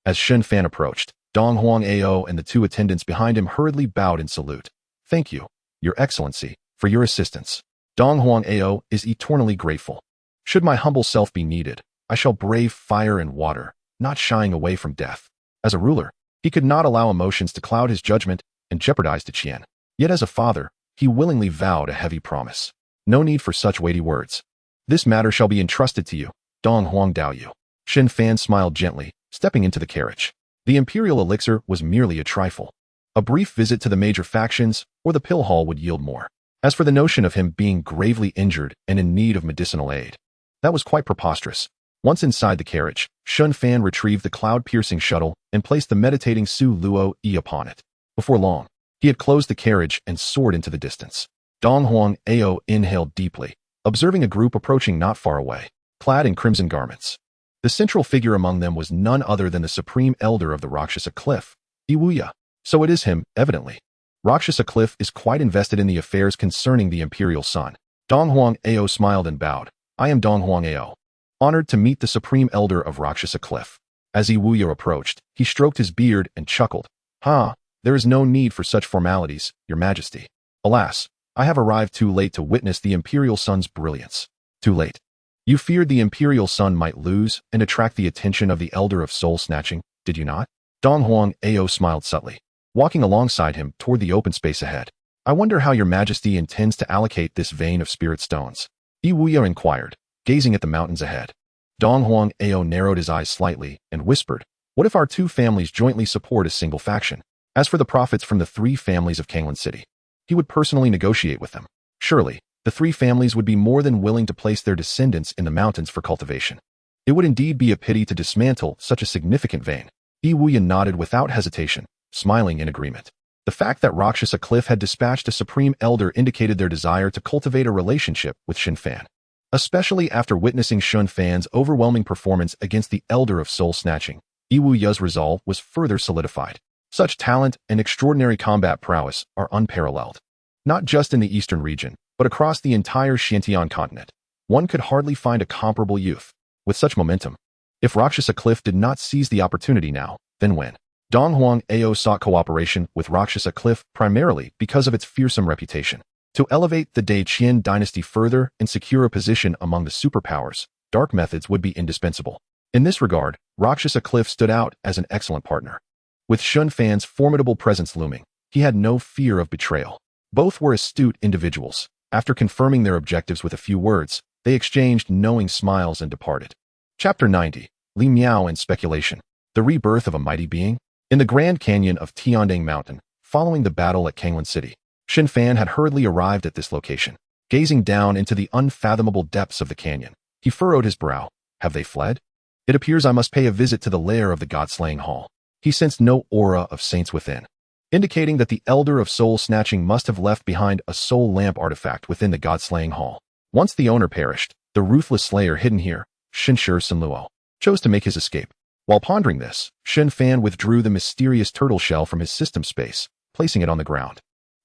Speaker 1: As Shen Fan approached, Dong Huang Ao and the two attendants behind him hurriedly bowed in salute. "Thank you, Your Excellency, for your assistance. Dong Huang Ao is eternally grateful. Should my humble self be needed, I shall brave fire and water, not shying away from death." As a ruler, he could not allow emotions to cloud his judgment and jeopardize Deqian. Yet as a father, he willingly vowed a heavy promise. No need for such weighty words. "This matter shall be entrusted to you, Dong Huang Daoyu." Shen Fan smiled gently, stepping into the carriage. The imperial elixir was merely a trifle. A brief visit to the major factions or the pill hall would yield more. As for the notion of him being gravely injured and in need of medicinal aid, that was quite preposterous. Once inside the carriage, Shen Fan retrieved the cloud-piercing shuttle and placed the meditating Su Luo Yi upon it. Before long, he had closed the carriage and soared into the distance. Dong Huang Ao inhaled deeply, observing a group approaching not far away, clad in crimson garments. The central figure among them was none other than the supreme elder of the Rakshasa Cliff, Iwuya. So it is him, evidently. Rakshasa Cliff is quite invested in the affairs concerning the imperial son. Dong Huang Ao smiled and bowed. "I am Dong Huang Ao, honored to meet the supreme elder of Rakshasa Cliff." As Iwuya approached, he stroked his beard and chuckled. There is no need for such formalities, Your Majesty. Alas, I have arrived too late to witness the imperial son's brilliance." "Too late? You feared the imperial son might lose and attract the attention of the Elder of Soul Snatching, did you not?" Dong Huang Ao smiled subtly, walking alongside him toward the open space ahead. "I wonder how Your Majesty intends to allocate this vein of spirit stones?" Iwuya inquired, gazing at the mountains ahead. Dong Huang Ao narrowed his eyes slightly and whispered, "What if our two families jointly support a single faction? As for the profits from the three families of Kanglan City, he would personally negotiate with them. Surely, the three families would be more than willing to place their descendants in the mountains for cultivation. It would indeed be a pity to dismantle such a significant vein." Iwuya nodded without hesitation, smiling in agreement. The fact that Rakshasa Cliff had dispatched a supreme elder indicated their desire to cultivate a relationship with Shen Fan. Especially after witnessing Shen Fan's overwhelming performance against the Elder of Soul Snatching, Iwuya's resolve was further solidified. Such talent and extraordinary combat prowess are unparalleled. Not just in the eastern region, but across the entire Xianxian continent. One could hardly find a comparable youth with such momentum. If Rakshasa Cliff did not seize the opportunity now, then when? Dong Huang Ao sought cooperation with Rakshasa Cliff primarily because of its fearsome reputation. To elevate the Deqian dynasty further and secure a position among the superpowers, dark methods would be indispensable. In this regard, Rakshasa Cliff stood out as an excellent partner. With Shen Fan's formidable presence looming, he had no fear of betrayal. Both were astute individuals. After confirming their objectives with a few words, they exchanged knowing smiles and departed. Chapter 90. Li Miao and Speculation. The Rebirth of a Mighty Being. In the Grand Canyon of Tiandang Mountain, following the battle at Kanglan City, Shen Fan had hurriedly arrived at this location. Gazing down into the unfathomable depths of the canyon, he furrowed his brow. Have they fled? It appears I must pay a visit to the lair of the God-slaying hall. He sensed no aura of saints within. indicating that the Elder of Soul Snatching must have left behind a soul lamp artifact within the God-slaying hall. Once the owner perished, the ruthless slayer hidden here, xianxiaaudiobooks, chose to make his escape. While pondering this, Shen Fan withdrew the mysterious turtle shell from his system space, placing it on the ground.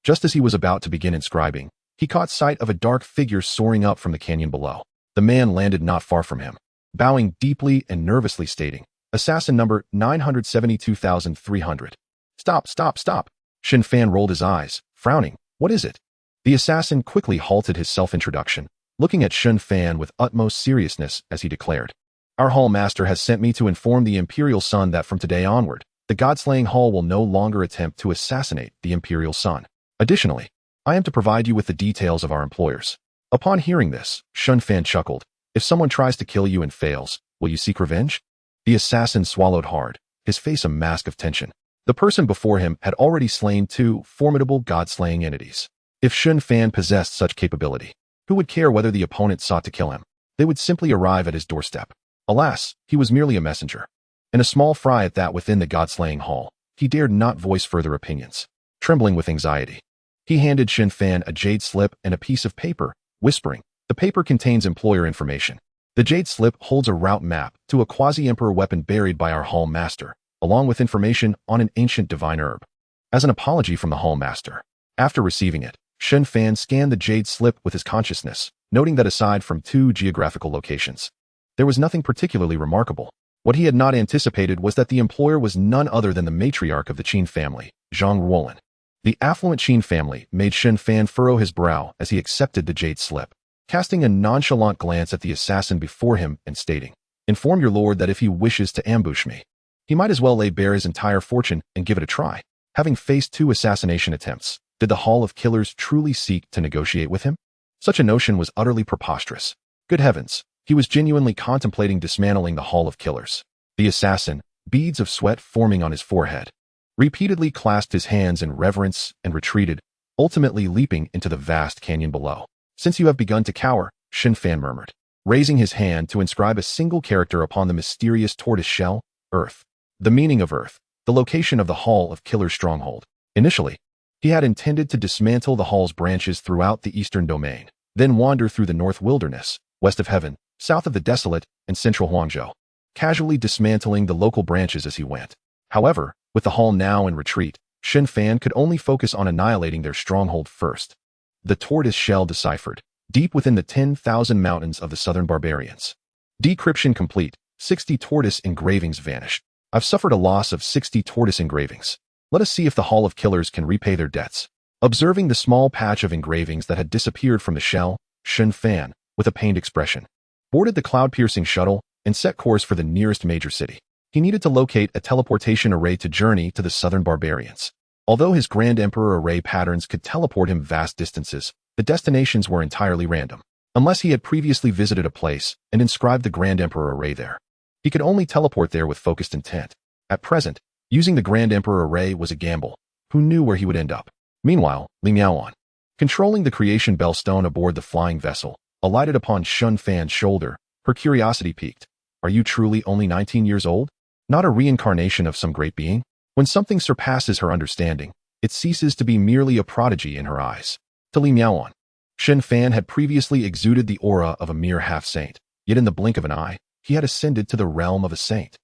Speaker 1: Just as he was about to begin inscribing, he caught sight of a dark figure soaring up from the canyon below. The man landed not far from him, bowing deeply and nervously stating, "Assassin number 972,300. Stop. Shen Fan rolled his eyes, frowning. What is it? The assassin quickly halted his self-introduction, looking at Shen Fan with utmost seriousness as he declared, "Our Hall Master has sent me to inform the Imperial Sun that from today onward, the God-slaying Hall will no longer attempt to assassinate the Imperial Sun. Additionally, I am to provide you with the details of our employers." Upon hearing this, Shen Fan chuckled. "If someone tries to kill you and fails, will you seek revenge?" The assassin swallowed hard, his face a mask of tension. The person before him had already slain two formidable God-slaying entities. If Shen Fan possessed such capability, who would care whether the opponent sought to kill him? They would simply arrive at his doorstep. Alas, he was merely a messenger. And a small fry at that within the God-slaying hall, he dared not voice further opinions. Trembling with anxiety, he handed Shen Fan a jade slip and a piece of paper, whispering, "The paper contains employer information. The jade slip holds a route map to a quasi-emperor weapon buried by our Hall Master, along with information on an ancient divine herb." As an apology from the Hall Master, after receiving it, Shen Fan scanned the jade slip with his consciousness, noting that aside from two geographical locations, there was nothing particularly remarkable. What he had not anticipated was that the employer was none other than the matriarch of the Qin family, Zhang Ruolin. The affluent Qin family made Shen Fan furrow his brow as he accepted the jade slip, casting a nonchalant glance at the assassin before him and stating, "Inform your lord that if he wishes to ambush me, he might as well lay bare his entire fortune and give it a try." Having faced two assassination attempts, did the Hall of Killers truly seek to negotiate with him? Such a notion was utterly preposterous. Good heavens, he was genuinely contemplating dismantling the Hall of Killers. The assassin, beads of sweat forming on his forehead, repeatedly clasped his hands in reverence and retreated, ultimately leaping into the vast canyon below. "Since you have begun to cower," Shen Fan murmured, raising his hand to inscribe a single character upon the mysterious tortoise shell, "Earth." The meaning of Earth, the location of the Hall of Killers' stronghold. Initially, he had intended to dismantle the Hall's branches throughout the eastern domain, then wander through the North Wilderness, west of Heaven, south of the Desolate, and central Huangzhou, casually dismantling the local branches as he went. However, with the Hall now in retreat, Shen Fan could only focus on annihilating their stronghold first. The tortoise shell deciphered, deep within the 10,000 mountains of the southern barbarians. Decryption complete, 60 tortoise engravings vanished. "I've suffered a loss of 60 tortoise engravings. Let us see if the Hall of Killers can repay their debts." Observing the small patch of engravings that had disappeared from the shell, Shen Fan, with a pained expression, boarded the cloud-piercing shuttle and set course for the nearest major city. He needed to locate a teleportation array to journey to the southern barbarians. Although his Grand Emperor array patterns could teleport him vast distances, the destinations were entirely random. Unless he had previously visited a place and inscribed the Grand Emperor array there, he could only teleport there with focused intent. At present, using the Grand Emperor array was a gamble. Who knew where he would end up? Meanwhile, Li Miaoan, controlling the creation bellstone aboard the flying vessel, alighted upon Shen Fan's shoulder. Her curiosity piqued. "Are you truly only 19 years old? Not a reincarnation of some great being?" When something surpasses her understanding, it ceases to be merely a prodigy in her eyes. To Li Miaoan, Shen Fan had previously exuded the aura of a mere half-saint, yet in the blink of an eye, he had ascended to the realm of a saint.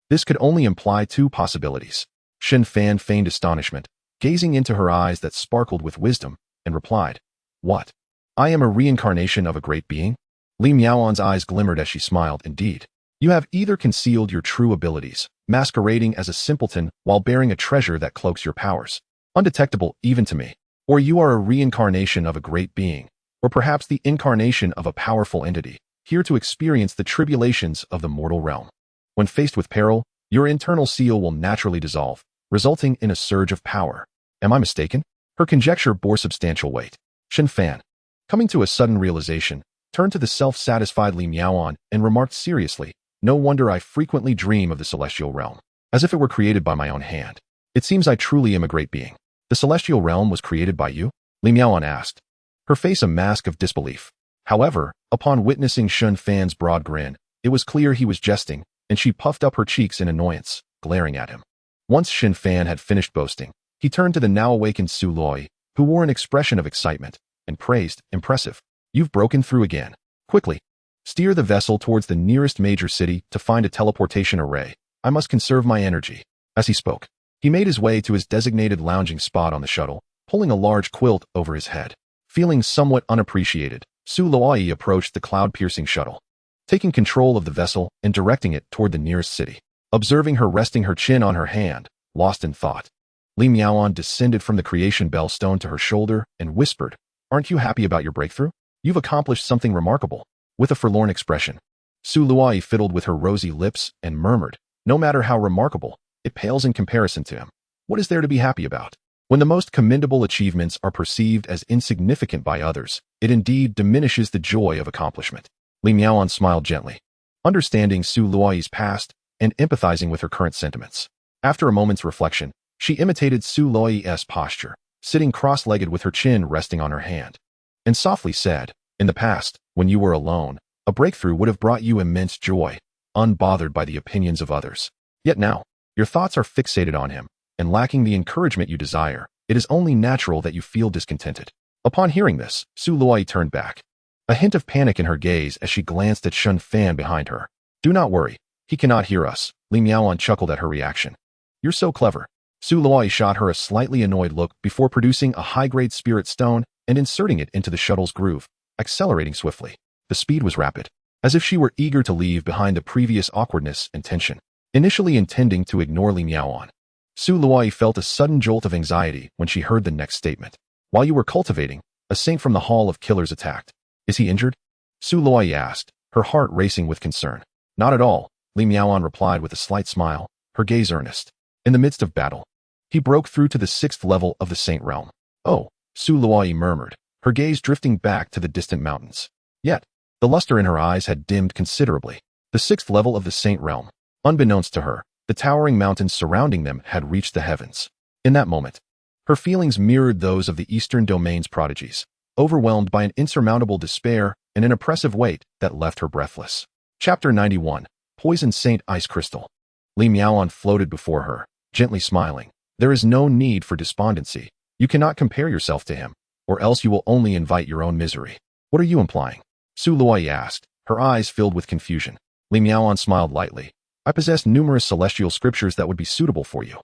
Speaker 1: This could only imply two possibilities. Shen Fan feigned astonishment, gazing into her eyes that sparkled with wisdom, and replied, "What? I am a reincarnation of a great being?" Li Miaoan's eyes glimmered as she smiled. "Indeed. You have either concealed your true abilities, masquerading as a simpleton while bearing a treasure that cloaks your powers, undetectable even to me, or you are a reincarnation of a great being, or perhaps the incarnation of a powerful entity, here to experience the tribulations of the mortal realm. When faced with peril, your internal seal will naturally dissolve, resulting in a surge of power. Am I mistaken?" Her conjecture bore substantial weight. Shen Fan, coming to a sudden realization, turned to the self-satisfied Li Miaoan and remarked seriously, "No wonder I frequently dream of the celestial realm, as if it were created by my own hand. It seems I truly am a great being." "The celestial realm was created by you?" Li Miaoan asked, her face a mask of disbelief. However, upon witnessing Shen Fan's broad grin, it was clear he was jesting, and she puffed up her cheeks in annoyance, glaring at him. Once Shen Fan had finished boasting, He turned to the now awakened Su Loi, who wore an expression of excitement, and praised, "Impressive. You've broken through again. Quickly, steer the vessel towards the nearest major city to find a teleportation array. I must conserve my energy." As he spoke, he made his way to his designated lounging spot on the shuttle, pulling a large quilt over his head. Feeling somewhat unappreciated, Su Loi approached the cloud-piercing shuttle, taking control of the vessel and directing it toward the nearest city. Observing her resting her chin on her hand, lost in thought, Li Miaoan descended from the creation bell stone to her shoulder and whispered, "Aren't you happy about your breakthrough? You've accomplished something remarkable." With a forlorn expression, Su Loi fiddled with her rosy lips and murmured, "No matter how remarkable, it pales in comparison to him. What is there to be happy about?" When the most commendable achievements are perceived as insignificant by others, it indeed diminishes the joy of accomplishment. Li Miaoan smiled gently, understanding Su Luoi's past and empathizing with her current sentiments. After a moment's reflection, she imitated Su Luoi's posture, sitting cross-legged with her chin resting on her hand, and softly said, "In the past, when you were alone, a breakthrough would have brought you immense joy, unbothered by the opinions of others. Yet now, your thoughts are fixated on him, and lacking the encouragement you desire, it is only natural that you feel discontented." Upon hearing this, Su Loi turned back, a hint of panic in her gaze as she glanced at Shen Fan behind her. "Do not worry, he cannot hear us." Li Miaoan chuckled at her reaction. "You're so clever." Su Loi shot her a slightly annoyed look before producing a high-grade spirit stone and inserting it into the shuttle's groove, accelerating swiftly. The speed was rapid, as if she were eager to leave behind the previous awkwardness and tension. Initially intending to ignore Li Miaoan, Su Loi felt a sudden jolt of anxiety when she heard the next statement. "While you were cultivating, a saint from the Hall of Killers attacked. Is he injured?" Su Loi asked, her heart racing with concern. "Not at all," Li Miaoan replied with a slight smile, her gaze earnest. "In the midst of battle, he broke through to the 6th level of the Saint Realm." "Oh," Su Loi murmured, her gaze drifting back to the distant mountains. Yet, the luster in her eyes had dimmed considerably. The 6th level of the Saint Realm. Unbeknownst to her, the towering mountains surrounding them had reached the heavens. In that moment, her feelings mirrored those of the Eastern Domain's prodigies, overwhelmed by an insurmountable despair and an oppressive weight that left her breathless. Chapter 91. Poison Saint Ice Crystal. Li Miaoan floated before her, gently smiling. "There is no need for despondency. You cannot compare yourself to him, or else you will only invite your own misery." "What are you implying?" Su Loi asked, her eyes filled with confusion. Li Miaoan smiled lightly. "I possess numerous celestial scriptures that would be suitable for you.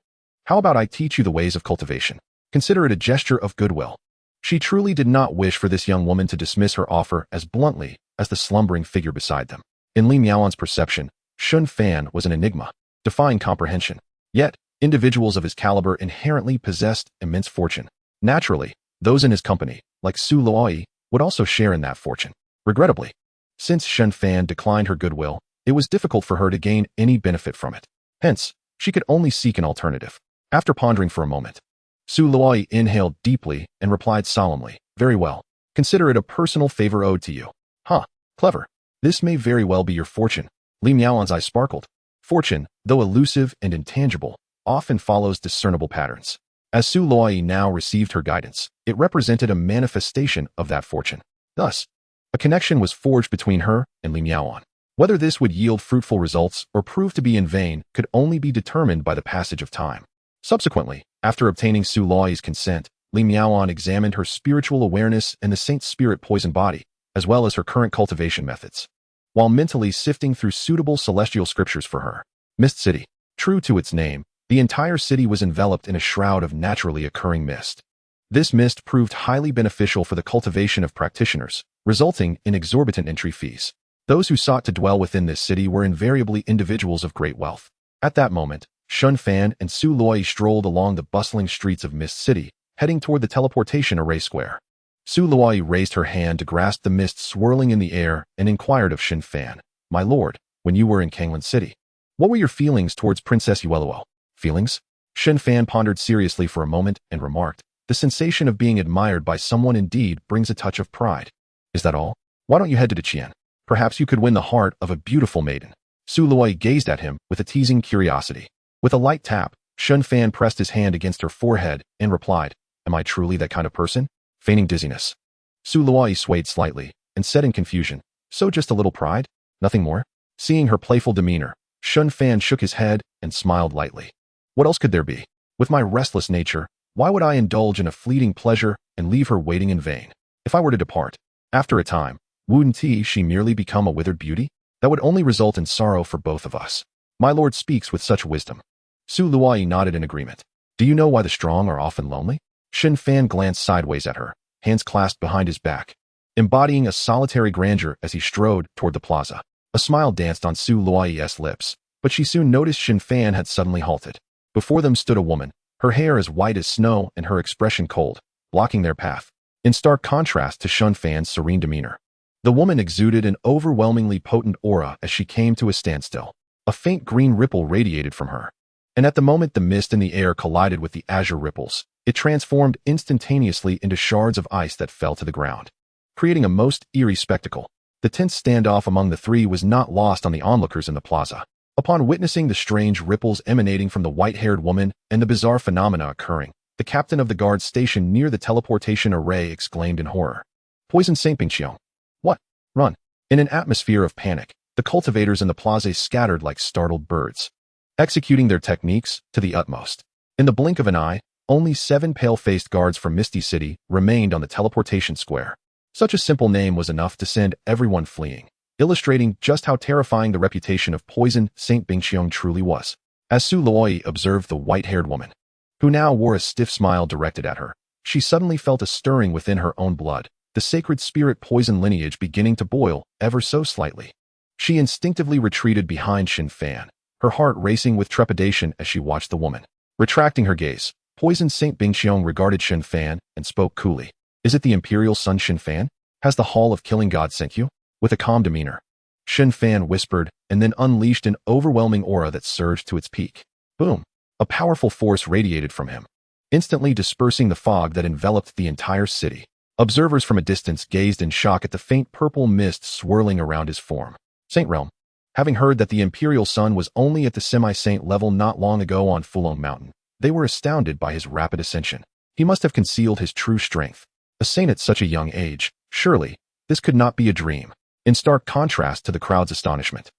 Speaker 1: How about I teach you the ways of cultivation? Consider it a gesture of goodwill." She truly did not wish for this young woman to dismiss her offer as bluntly as the slumbering figure beside them. In Li Miaoan's perception, Shen Fan was an enigma, defying comprehension. Yet, individuals of his caliber inherently possessed immense fortune. Naturally, those in his company, like Su Loi, would also share in that fortune. Regrettably, since Shen Fan declined her goodwill, it was difficult for her to gain any benefit from it. Hence, she could only seek an alternative. After pondering for a moment, Su Loi inhaled deeply and replied solemnly, "Very well. Consider it a personal favor owed to you." "Huh, clever. This may very well be your fortune." Li Miaoan's eyes sparkled. Fortune, though elusive and intangible, often follows discernible patterns. As Su Loi now received her guidance, it represented a manifestation of that fortune. Thus, a connection was forged between her and Li Miaoan. Whether this would yield fruitful results or prove to be in vain could only be determined by the passage of time. Subsequently, after obtaining Su Luoi's consent, Li Miaoan examined her spiritual awareness and the saint's spirit poison body, as well as her current cultivation methods, while mentally sifting through suitable celestial scriptures for her. Mist City. True to its name, the entire city was enveloped in a shroud of naturally occurring mist. This mist proved highly beneficial for the cultivation of practitioners, resulting in exorbitant entry fees. Those who sought to dwell within this city were invariably individuals of great wealth. At that moment, Shen Fan and Su Loi strolled along the bustling streets of Mist City, heading toward the teleportation array square. Su Loi raised her hand to grasp the mist swirling in the air and inquired of Shen Fan, "My lord, when you were in Kanglan City, what were your feelings towards Princess Yueluo?" "Feelings?" Shen Fan pondered seriously for a moment and remarked, "The sensation of being admired by someone indeed brings a touch of pride." "Is that all? Why don't you head to Qian? Perhaps you could win the heart of a beautiful maiden." Su Loi gazed at him with a teasing curiosity. With a light tap, Shen Fan pressed his hand against her forehead and replied, "Am I truly that kind of person?" Feigning dizziness, Su Loi swayed slightly and said in confusion, "So just a little pride? Nothing more?" Seeing her playful demeanor, Shen Fan shook his head and smiled lightly. "What else could there be? With my restless nature, Why would I indulge in a fleeting pleasure and leave her waiting in vain? If I were to depart, after a time, wouldn't she merely become a withered beauty? That would only result in sorrow for both of us. My lord speaks with such wisdom. Su Luoyi nodded in agreement. Do you know why the strong are often lonely? Shen Fan glanced sideways at her, hands clasped behind his back, embodying a solitary grandeur as he strode toward the plaza. A smile danced on Su Luoyi's lips, but she soon noticed Shen Fan had suddenly halted. Before them stood a woman, her hair as white as snow and her expression cold, blocking their path, in stark contrast to Shen Fan's serene demeanor. The woman exuded an overwhelmingly potent aura as she came to a standstill. A faint green ripple radiated from her, and at the moment the mist in the air collided with the azure ripples, it transformed instantaneously into shards of ice that fell to the ground, creating a most eerie spectacle. The tense standoff among the three was not lost on the onlookers in the plaza. Upon witnessing the strange ripples emanating from the white-haired woman and the bizarre phenomena occurring, the captain of the guard stationed near the teleportation array exclaimed in horror. Poison Saint Bingxiong. What? Run. In an atmosphere of panic, the cultivators in the plaza scattered like startled birds, executing their techniques to the utmost. In the blink of an eye, only 7 pale-faced guards from Misty City remained on the teleportation square. Such a simple name was enough to send everyone fleeing, illustrating just how terrifying the reputation of Poison Saint Bingxiong truly was. As Su Luoyi observed the white-haired woman, who now wore a stiff smile directed at her, she suddenly felt a stirring within her own blood, the sacred spirit poison lineage beginning to boil ever so slightly. She instinctively retreated behind Shen Fan, her heart racing with trepidation as she watched the woman. Retracting her gaze, Poison Saint Bingxiong regarded Shen Fan and spoke coolly. Is it the Imperial Son Shen Fan? Has the Hall of Killing God sent you? With a calm demeanor, Shen Fan whispered and then unleashed an overwhelming aura that surged to its peak. Boom! A powerful force radiated from him, instantly dispersing the fog that enveloped the entire city. Observers from a distance gazed in shock at the faint purple mist swirling around his form. Saint Realm. Having heard that the Imperial Son was only at the semi-saint level not long ago on Fulong Mountain, they were astounded by his rapid ascension. He must have concealed his true strength. A saint at such a young age, surely, this could not be a dream. In stark contrast to the crowd's astonishment,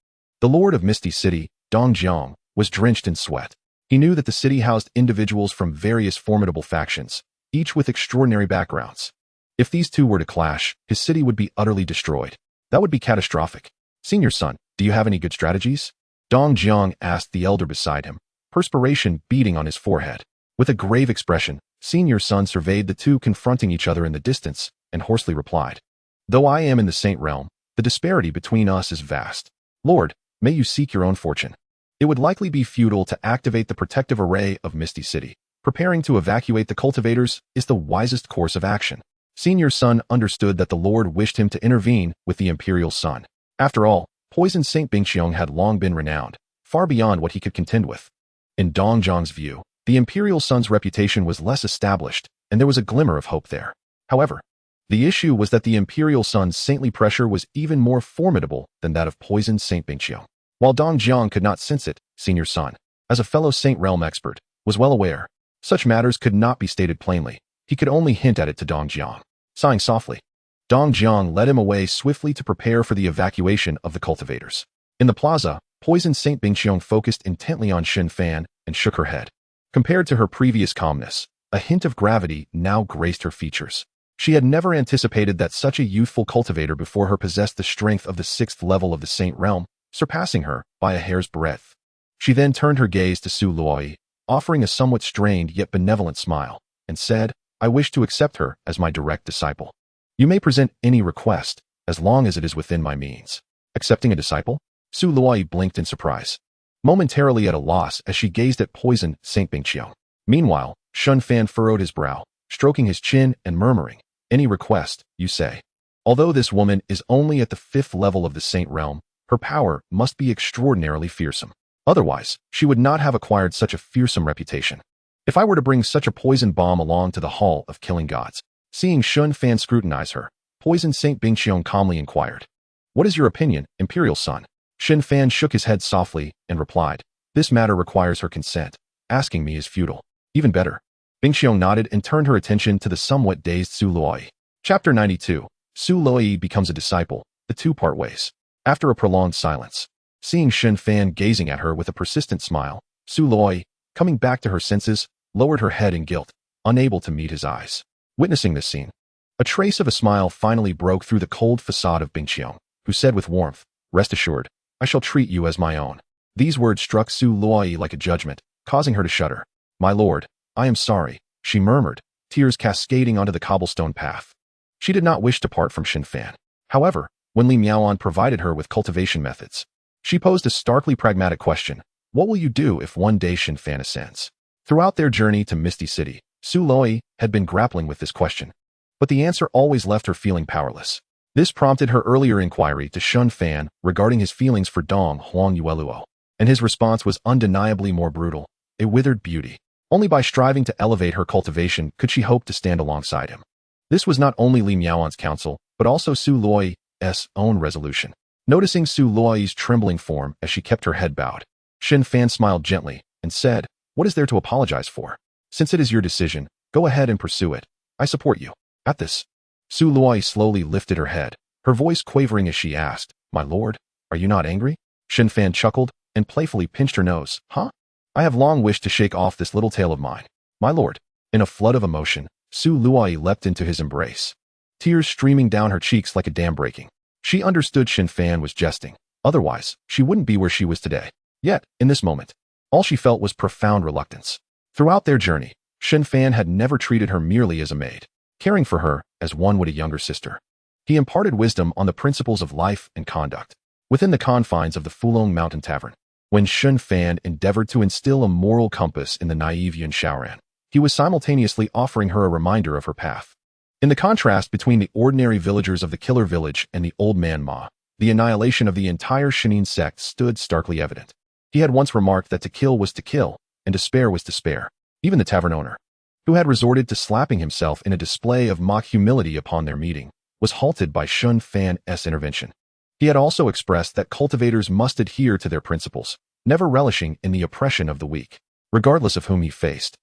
Speaker 1: the Lord of Misty City, Dong Jiang, was drenched in sweat. He knew that the city housed individuals from various formidable factions, each with extraordinary backgrounds. If these two were to clash, his city would be utterly destroyed. That would be catastrophic. Senior son, do you have any good strategies? Dong Jiang asked the elder beside him, perspiration beading on his forehead. With a grave expression, Senior son surveyed the two confronting each other in the distance and hoarsely replied, Though I am in the saint realm, the disparity between us is vast. Lord, may you seek your own fortune. It would likely be futile to activate the protective array of Misty City. Preparing to evacuate the cultivators is the wisest course of action. Senior son understood that the Lord wished him to intervene with the Imperial Son. After all, Poison Saint Bingxiong had long been renowned, far beyond what he could contend with. In Dong Zhang's view, the Imperial Son's reputation was less established, and there was a glimmer of hope there. However, the issue was that the Imperial Son's saintly pressure was even more formidable than that of Poison Saint Bingxiong. While Dong Jiang could not sense it, Senior Son, as a fellow Saint Realm expert, was well aware. Such matters could not be stated plainly. He could only hint at it to Dong Jiang. Sighing softly, Dong Jiang led him away swiftly to prepare for the evacuation of the cultivators. In the plaza, Poison Saint Bingxiong focused intently on Shen Fan and shook her head. Compared to her previous calmness, a hint of gravity now graced her features. She had never anticipated that such a youthful cultivator before her possessed the strength of the 6th level of the Saint Realm, surpassing her by a hair's breadth. She then turned her gaze to Su Luoyi, offering a somewhat strained yet benevolent smile, and said, I wish to accept her as my direct disciple. You may present any request, as long as it is within my means. Accepting a disciple? Su Luoyi blinked in surprise, momentarily at a loss as she gazed at Poison Saint Bingxiong. Meanwhile, Shen Fan furrowed his brow, stroking his chin and murmuring, Any request, you say? Although this woman is only at the 5th level of the Saint Realm, her power must be extraordinarily fearsome. Otherwise, she would not have acquired such a fearsome reputation. If I were to bring such a poison bomb along to the Hall of Killing Gods, seeing Shen Fan scrutinize her, Poison Saint Bingxiong calmly inquired, What is your opinion, Imperial Son? Shen Fan shook his head softly and replied, This matter requires her consent. Asking me is futile. Even better. Bingxiong nodded and turned her attention to the somewhat dazed Su Luoyi. Chapter 92. Su Luoyi becomes a disciple, the two part ways. After a prolonged silence, seeing Shen Fan gazing at her with a persistent smile, Su Luoyi, coming back to her senses, lowered her head in guilt. unable to meet his eyes. Witnessing this scene, a trace of a smile finally broke through the cold facade of Bingqiang, who said with warmth, "Rest assured, I shall treat you as my own." These words struck Su Luoyi like a judgment, causing her to shudder. "My lord, I am sorry," she murmured, tears cascading onto the cobblestone path. She did not wish to part from Shen Fan. However, when Li Miaoan provided her with cultivation methods, she posed a starkly pragmatic question: what will you do if one day Shen Fan ascends? Throughout their journey to Misty City, Su Luoyi had been grappling with this question, but the answer always left her feeling powerless. This prompted her earlier inquiry to Shen Fan regarding his feelings for Dong Huang Yueluo, and his response was undeniably more brutal: a withered beauty. Only by striving to elevate her cultivation could she hope to stand alongside him. This was not only Li Miaoan's counsel, but also Su Luoyi's own resolution. Noticing Su Luoyi's trembling form as she kept her head bowed, Shen Fan smiled gently and said, "What is there to apologize for? Since it is your decision, go ahead and pursue it. I support you." At this, Su Luoyi slowly lifted her head, her voice quavering as she asked, "My lord, are you not angry?" Shen Fan chuckled and playfully pinched her nose. "Huh? I have long wished to shake off this little tail of mine, my lord." In a flood of emotion, Su Luoyi leapt into his embrace, tears streaming down her cheeks like a dam breaking. She understood Shen Fan was jesting. Otherwise, she wouldn't be where she was today. Yet, in this moment, all she felt was profound reluctance. Throughout their journey, Shen Fan had never treated her merely as a maid, caring for her as one would a younger sister. He imparted wisdom on the principles of life and conduct within the confines of the Fulong Mountain Tavern. When Shen Fan endeavored to instill a moral compass in the naive Yun Xiaoran, he was simultaneously offering her a reminder of her path. In the contrast between the ordinary villagers of the Killer Village and the Old Man Ma, the annihilation of the entire Shenin sect stood starkly evident. He had once remarked that to kill was to kill, and to spare was to spare. Even the tavern owner, who had resorted to slapping himself in a display of mock humility upon their meeting, was halted by Shen Fan's intervention. He had also expressed that cultivators must adhere to their principles, never relishing in the oppression of the weak, regardless of whom he faced.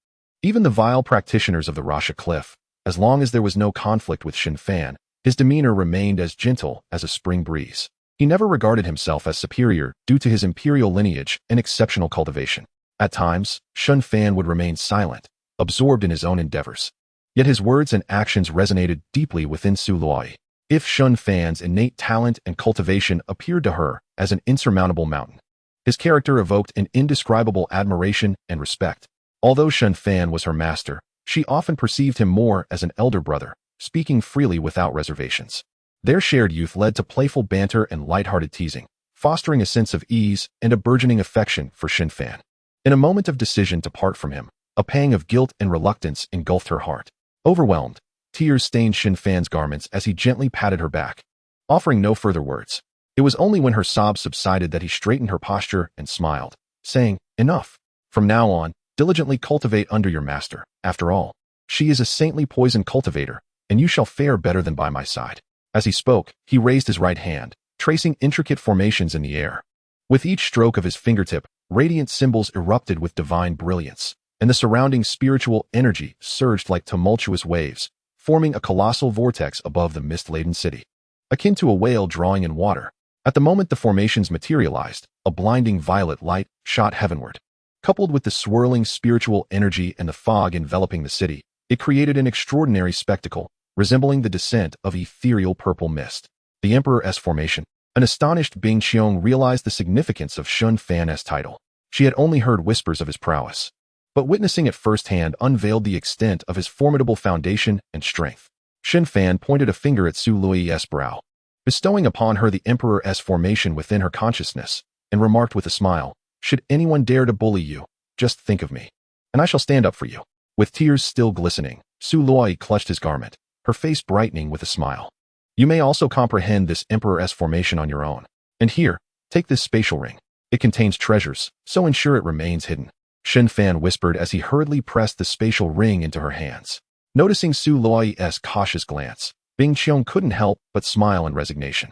Speaker 1: Even the vile practitioners of the Rasha Cliff, as long as there was no conflict with Shen Fan, his demeanor remained as gentle as a spring breeze. He never regarded himself as superior due to his imperial lineage and exceptional cultivation. At times, Shen Fan would remain silent, absorbed in his own endeavors. Yet his words and actions resonated deeply within Su Luoyi. If Shen Fan's innate talent and cultivation appeared to her as an insurmountable mountain, his character evoked an indescribable admiration and respect. Although Shen Fan was her master, she often perceived him more as an elder brother, speaking freely without reservations. Their shared youth led to playful banter and light-hearted teasing, fostering a sense of ease and a burgeoning affection for Shen Fan. In a moment of decision to part from him, a pang of guilt and reluctance engulfed her heart. Overwhelmed, tears stained Shen Fan's garments as he gently patted her back, offering no further words. It was only when her sobs subsided that he straightened her posture and smiled, saying, "Enough. From now on, diligently cultivate under your master. After all, she is a saintly poison cultivator, and you shall fare better than by my side." As he spoke, he raised his right hand, tracing intricate formations in the air. With each stroke of his fingertip, radiant symbols erupted with divine brilliance, and the surrounding spiritual energy surged like tumultuous waves, forming a colossal vortex above the mist-laden city, akin to a whale drawing in water. At the moment the formations materialized, a blinding violet light shot heavenward. Coupled with the swirling spiritual energy and the fog enveloping the city, it created an extraordinary spectacle, resembling the descent of ethereal purple mist. The Emperor's formation. An astonished Bing Qiong realized the significance of Shen Fan's title. She had only heard whispers of his prowess, but witnessing it firsthand unveiled the extent of his formidable foundation and strength. Shen Fan pointed a finger at Su Luoyi's brow, bestowing upon her the Emperor's formation within her consciousness, and remarked with a smile, "Should anyone dare to bully you, just think of me, and I shall stand up for you." With tears still glistening, Su Luoyi clutched his garment, her face brightening with a smile. "You may also comprehend this Emperor's formation on your own. And here, take this spatial ring. It contains treasures, so ensure it remains hidden." Shen Fan whispered as he hurriedly pressed the spatial ring into her hands. Noticing Su Luoyi's cautious glance, Bing Qiong couldn't help but smile in resignation.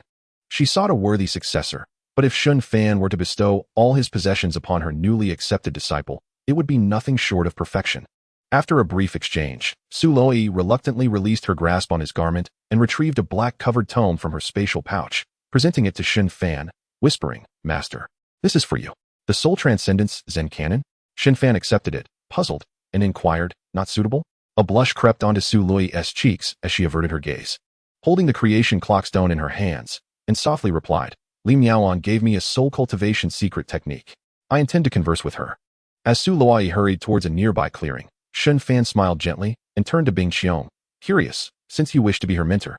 Speaker 1: She sought a worthy successor, but if Shen Fan were to bestow all his possessions upon her newly accepted disciple, it would be nothing short of perfection. After a brief exchange, Su Luoyi reluctantly released her grasp on his garment and retrieved a black-covered tome from her spatial pouch, presenting it to Shen Fan, whispering, "Master, this is for you. The Soul Transcendence Zen Canon?" Shen Fan accepted it, puzzled, and inquired, "Not suitable?" A blush crept onto Su Luoyi's cheeks as she averted her gaze. Holding the creation clockstone in her hands, and softly replied, Li Miaoan gave me a soul cultivation secret technique. I intend to converse with her. As Su Luoyi hurried towards a nearby clearing, Shen Fan smiled gently and turned to Bing Xiong. Curious, since you wish to be her mentor,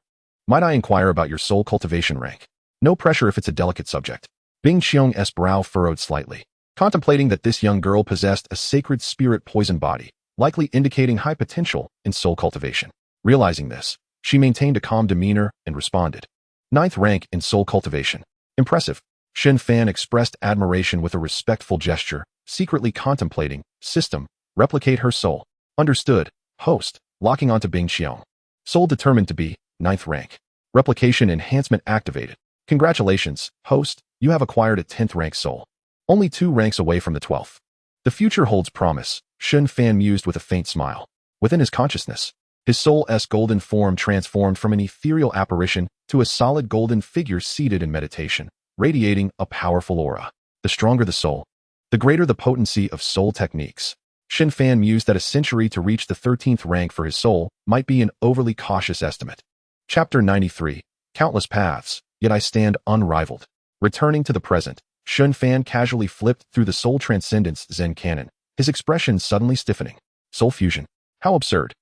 Speaker 1: might I inquire about your soul cultivation rank? No pressure if it's a delicate subject. Bing Xiong's brow furrowed slightly, contemplating that this young girl possessed a sacred spirit poison body, likely indicating high potential in soul cultivation. Realizing this, she maintained a calm demeanor and responded. 9th rank in soul cultivation. Impressive. Shen Fan expressed admiration with a respectful gesture, secretly contemplating, system, replicate her soul. Understood, host, locking onto Bing Xiong. Soul determined to be 9th rank. Replication enhancement activated. Congratulations, host, you have acquired a 10th rank soul. Only 2 ranks away from the 12th. The future holds promise, Shen Fan mused with a faint smile. Within his consciousness, his soul's golden form transformed from an ethereal apparition to a solid golden figure seated in meditation, radiating a powerful aura. The stronger the soul, the greater the potency of soul techniques. Shen Fan mused that a century to reach the 13th rank for his soul might be an overly cautious estimate. Chapter 93. Countless paths, yet I stand unrivaled. Returning to the present, Shen Fan casually flipped through the Soul Transcendence Zen canon, his expression suddenly stiffening. Soul fusion. How absurd.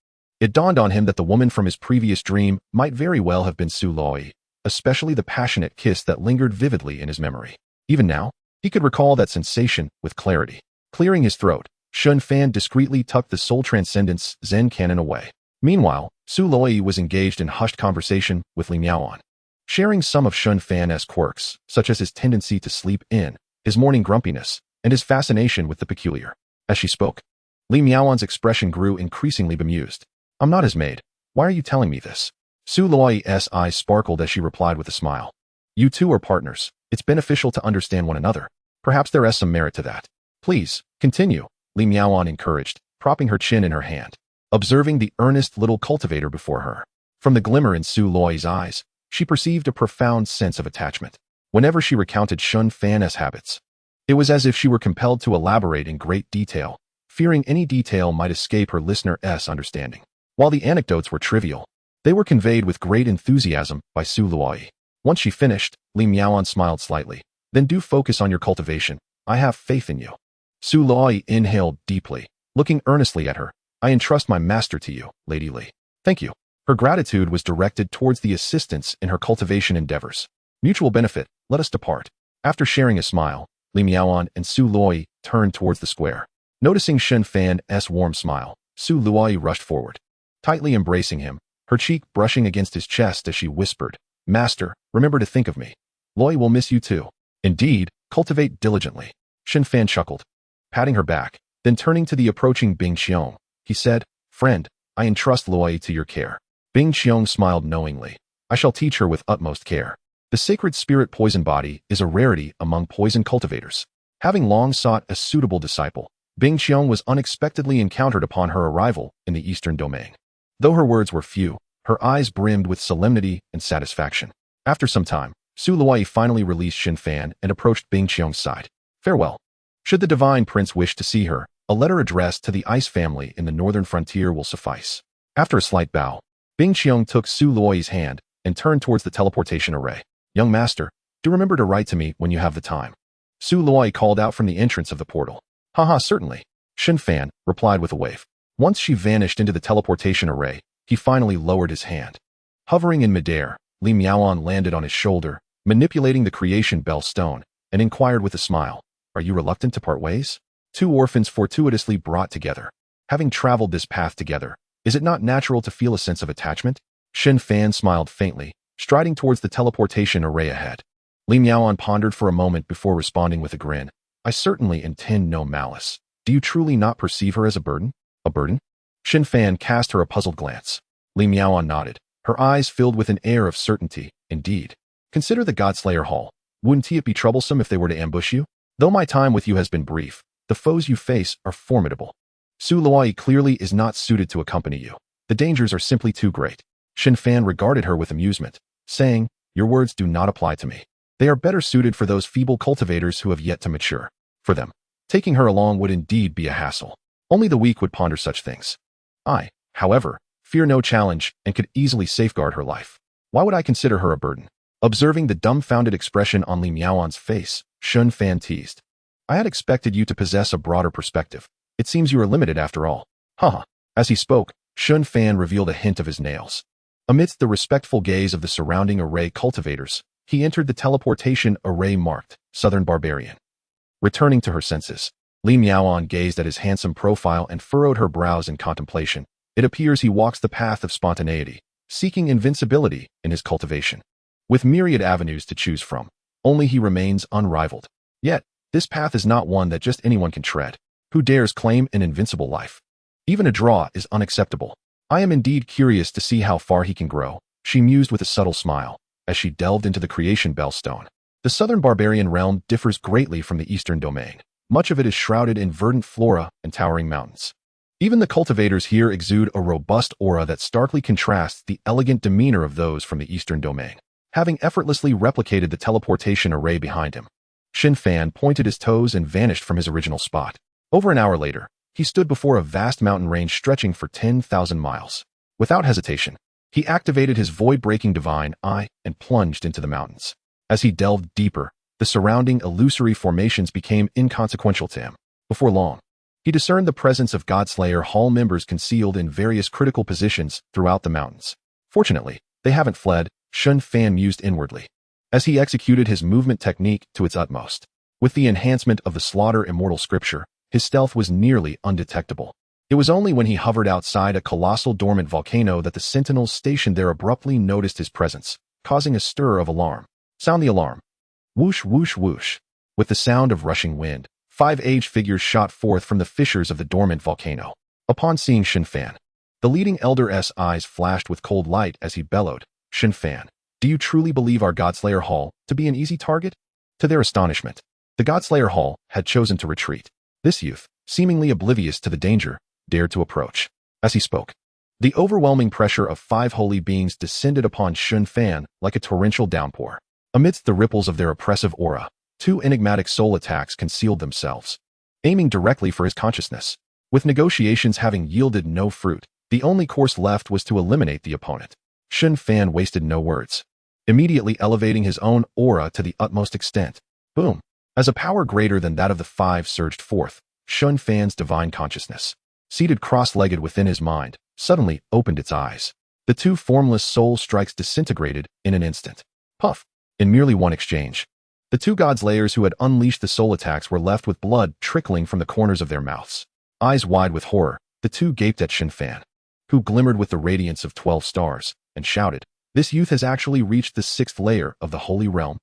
Speaker 1: It dawned on him that the woman from his previous dream might very well have been Su Luoyi, especially the passionate kiss that lingered vividly in his memory. Even now, he could recall that sensation with clarity. Clearing his throat, Shen Fan discreetly tucked the Soul Transcendence Zen canon away. Meanwhile, Su Luoyi was engaged in hushed conversation with Li Miaoan, sharing some of Shen Fan's quirks, such as his tendency to sleep in, his morning grumpiness, and his fascination with the peculiar. As she spoke, Li Miaoan's expression grew increasingly bemused. I'm not his maid. Why are you telling me this? Su Luoyi's eyes sparkled as she replied with a smile. You two are partners. It's beneficial to understand one another. Perhaps there is some merit to that. Please, continue, Li Miaoan encouraged, propping her chin in her hand, observing the earnest little cultivator before her. From the glimmer in Su Luoyi's eyes, she perceived a profound sense of attachment. Whenever she recounted Shen Fan's habits, it was as if she were compelled to elaborate in great detail, fearing any detail might escape her listener's understanding. While the anecdotes were trivial, they were conveyed with great enthusiasm by Su Luoyi. Once she finished, Li Miaoan smiled slightly. Then do focus on your cultivation. I have faith in you. Su Luoyi inhaled deeply, looking earnestly at her. I entrust my master to you, Lady Li. Thank you. Her gratitude was directed towards the assistance in her cultivation endeavors. Mutual benefit, let us depart. After sharing a smile, Li Miaoan and Su Luoyi turned towards the square. Noticing Shen Fan's warm smile, Su Luoyi rushed forward, tightly embracing him, her cheek brushing against his chest as she whispered, Master, remember to think of me. Luoyi will miss you too. Indeed, cultivate diligently. Shen Fan chuckled, patting her back, then turning to the approaching Bing Xiong, he said, Friend, I entrust Luoyi to your care. Bing Xiong smiled knowingly. I shall teach her with utmost care. The sacred spirit poison body is a rarity among poison cultivators. Having long sought a suitable disciple, Bing Xiong was unexpectedly encountered upon her arrival in the eastern domain. Though her words were few, her eyes brimmed with solemnity and satisfaction. After some time, Su Luoyi finally released Shen Fan and approached Bing Xiong's side. Farewell. Should the divine prince wish to see her, a letter addressed to the ice family in the northern frontier will suffice. After a slight bow, Bing Xiong took Su Luoyi's hand and turned towards the teleportation array. Young master, do remember to write to me when you have the time. Su Luoyi called out from the entrance of the portal. Haha, certainly. Shen Fan replied with a wave. Once she vanished into the teleportation array, he finally lowered his hand. Hovering in midair, Li Miaoan landed on his shoulder, manipulating the creation bell stone, and inquired with a smile, Are you reluctant to part ways? Two orphans fortuitously brought together. Having traveled this path together, is it not natural to feel a sense of attachment? Shen Fan smiled faintly, striding towards the teleportation array ahead. Li Miaoan pondered for a moment before responding with a grin. I certainly intend no malice. Do you truly not perceive her as a burden? A burden? Shen Fan cast her a puzzled glance. Li Miaoan nodded, her eyes filled with an air of certainty. Indeed. Consider the Godslayer Hall. Wouldn't it be troublesome if they were to ambush you? Though my time with you has been brief, the foes you face are formidable. Su Luoyi clearly is not suited to accompany you. The dangers are simply too great. Shen Fan regarded her with amusement, saying, Your words do not apply to me. They are better suited for those feeble cultivators who have yet to mature. For them, taking her along would indeed be a hassle. Only the weak would ponder such things. I, however, fear no challenge and could easily safeguard her life. Why would I consider her a burden? Observing the dumbfounded expression on Li Miaoan's face, Shen Fan teased. I had expected you to possess a broader perspective. It seems you are limited after all. Haha. As he spoke, Shen Fan revealed a hint of his nails. Amidst the respectful gaze of the surrounding array cultivators, he entered the teleportation array marked Southern Barbarian. Returning to her senses, Li Miaoan gazed at his handsome profile and furrowed her brows in contemplation. It appears he walks the path of spontaneity, seeking invincibility in his cultivation. With myriad avenues to choose from, only he remains unrivaled. Yet, this path is not one that just anyone can tread. Who dares claim an invincible life? Even a draw is unacceptable. I am indeed curious to see how far he can grow, she mused with a subtle smile, as she delved into the creation bellstone. The southern barbarian realm differs greatly from the eastern domain. Much of it is shrouded in verdant flora and towering mountains. Even the cultivators here exude a robust aura that starkly contrasts the elegant demeanor of those from the eastern domain. Having effortlessly replicated the teleportation array behind him, Shen Fan pointed his toes and vanished from his original spot. Over an hour later, he stood before a vast mountain range stretching for 10,000 miles. Without hesitation, he activated his void-breaking divine eye and plunged into the mountains. As he delved deeper, the surrounding illusory formations became inconsequential to him. Before long, he discerned the presence of Godslayer Hall members concealed in various critical positions throughout the mountains. Fortunately, they haven't fled, Shen Fan mused inwardly, as he executed his movement technique to its utmost. With the enhancement of the Slaughter Immortal Scripture, his stealth was nearly undetectable. It was only when he hovered outside a colossal dormant volcano that the sentinels stationed there abruptly noticed his presence, causing a stir of alarm. Sound the alarm. Whoosh, whoosh, whoosh. With the sound of rushing wind, 5 aged figures shot forth from the fissures of the dormant volcano. Upon seeing Shen Fan, the leading elder's eyes flashed with cold light as he bellowed, Shen Fan, do you truly believe our Godslayer Hall to be an easy target? To their astonishment, the Godslayer Hall had chosen to retreat. This youth, seemingly oblivious to the danger, dared to approach. As he spoke, the overwhelming pressure of 5 holy beings descended upon Shen Fan like a torrential downpour. Amidst the ripples of their oppressive aura, 2 enigmatic soul attacks concealed themselves, aiming directly for his consciousness. With negotiations having yielded no fruit, the only course left was to eliminate the opponent. Shen Fan wasted no words, immediately elevating his own aura to the utmost extent. Boom! As a power greater than that of the 5 surged forth, Shen Fan's divine consciousness, seated cross-legged within his mind, suddenly opened its eyes. The 2 formless soul strikes disintegrated in an instant. Puff! In merely one exchange, the 2 Godslayers who had unleashed the soul attacks were left with blood trickling from the corners of their mouths. Eyes wide with horror, the 2 gaped at Shen Fan, who glimmered with the radiance of 12 stars, and shouted, this youth has actually reached the 6th layer of the Holy Realm.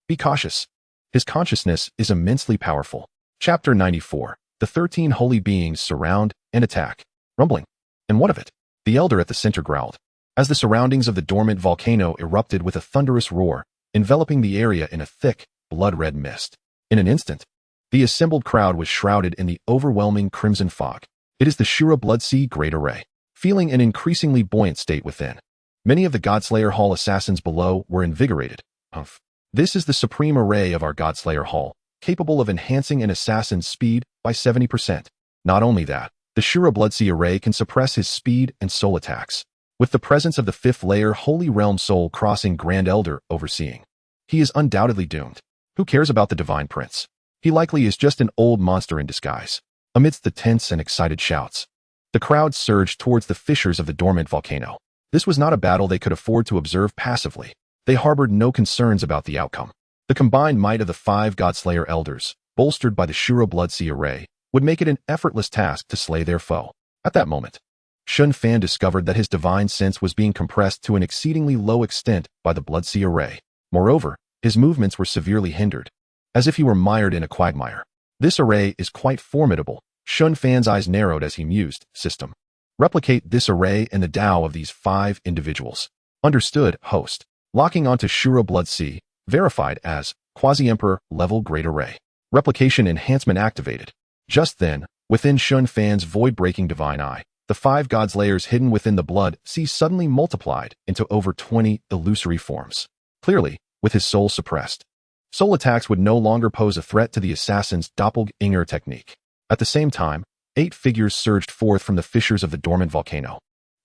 Speaker 1: Be cautious. His consciousness is immensely powerful. Chapter 94. The 13 holy beings surround and attack. Rumbling. And what of it? The elder at the center growled, as the surroundings of the dormant volcano erupted with a thunderous roar, enveloping the area in a thick, blood-red mist. In an instant, the assembled crowd was shrouded in the overwhelming crimson fog. It is the Shura Bloodsea Great Array. Feeling an increasingly buoyant state within, many of the Godslayer Hall assassins below were invigorated. Humph. This is the supreme array of our Godslayer Hall, capable of enhancing an assassin's speed by 70%. Not only that, the Shura Bloodsea array can suppress his speed and soul attacks. With the presence of the 5th layer Holy Realm Soul Crossing Grand Elder overseeing, he is undoubtedly doomed. Who cares about the Divine Prince? He likely is just an old monster in disguise. Amidst the tense and excited shouts, the crowd surged towards the fissures of the dormant volcano. This was not a battle they could afford to observe passively. They harbored no concerns about the outcome. The combined might of the 5 Godslayer elders, bolstered by the Shura Bloodsea array, would make it an effortless task to slay their foe. At that moment, Shen Fan discovered that his divine sense was being compressed to an exceedingly low extent by the Bloodsea array. Moreover, his movements were severely hindered, as if he were mired in a quagmire. This array is quite formidable. Shen Fan's eyes narrowed as he mused, system. Replicate this array and the Tao of these 5 individuals. Understood, host. Locking onto Shura Bloodsea, verified as Quasi-Emperor Level Great Array. Replication enhancement activated. Just then, within Shen Fan's void-breaking divine eye, the 5 Godslayers hidden within the blood sea suddenly multiplied into over 20 illusory forms. Clearly, with his soul suppressed, soul attacks would no longer pose a threat to the assassin's doppelganger technique. At the same time, 8 figures surged forth from the fissures of the dormant volcano.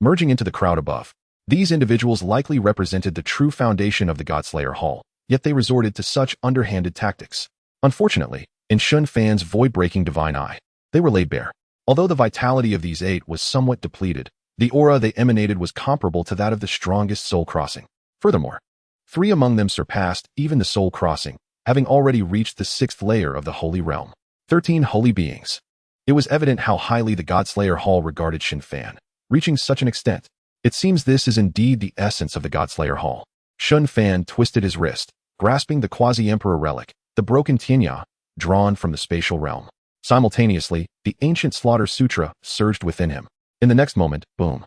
Speaker 1: merging into the crowd above. These individuals likely represented the true foundation of the Godslayer Hall, yet they resorted to such underhanded tactics. Unfortunately, in Shen Fan's void-breaking divine eye, they were laid bare. Although the vitality of these 8 was somewhat depleted, the aura they emanated was comparable to that of the strongest soul crossing. Furthermore, 3 among them surpassed even the soul crossing, having already reached the 6th layer of the holy realm. 13 holy beings. It was evident how highly the Godslayer Hall regarded Shen Fan, reaching such an extent. It seems this is indeed the essence of the Godslayer Hall. Shen Fan twisted his wrist, grasping the quasi-emperor relic, the broken xianxia, drawn from the spatial realm. Simultaneously, the ancient slaughter sutra surged within him. In the next moment, boom.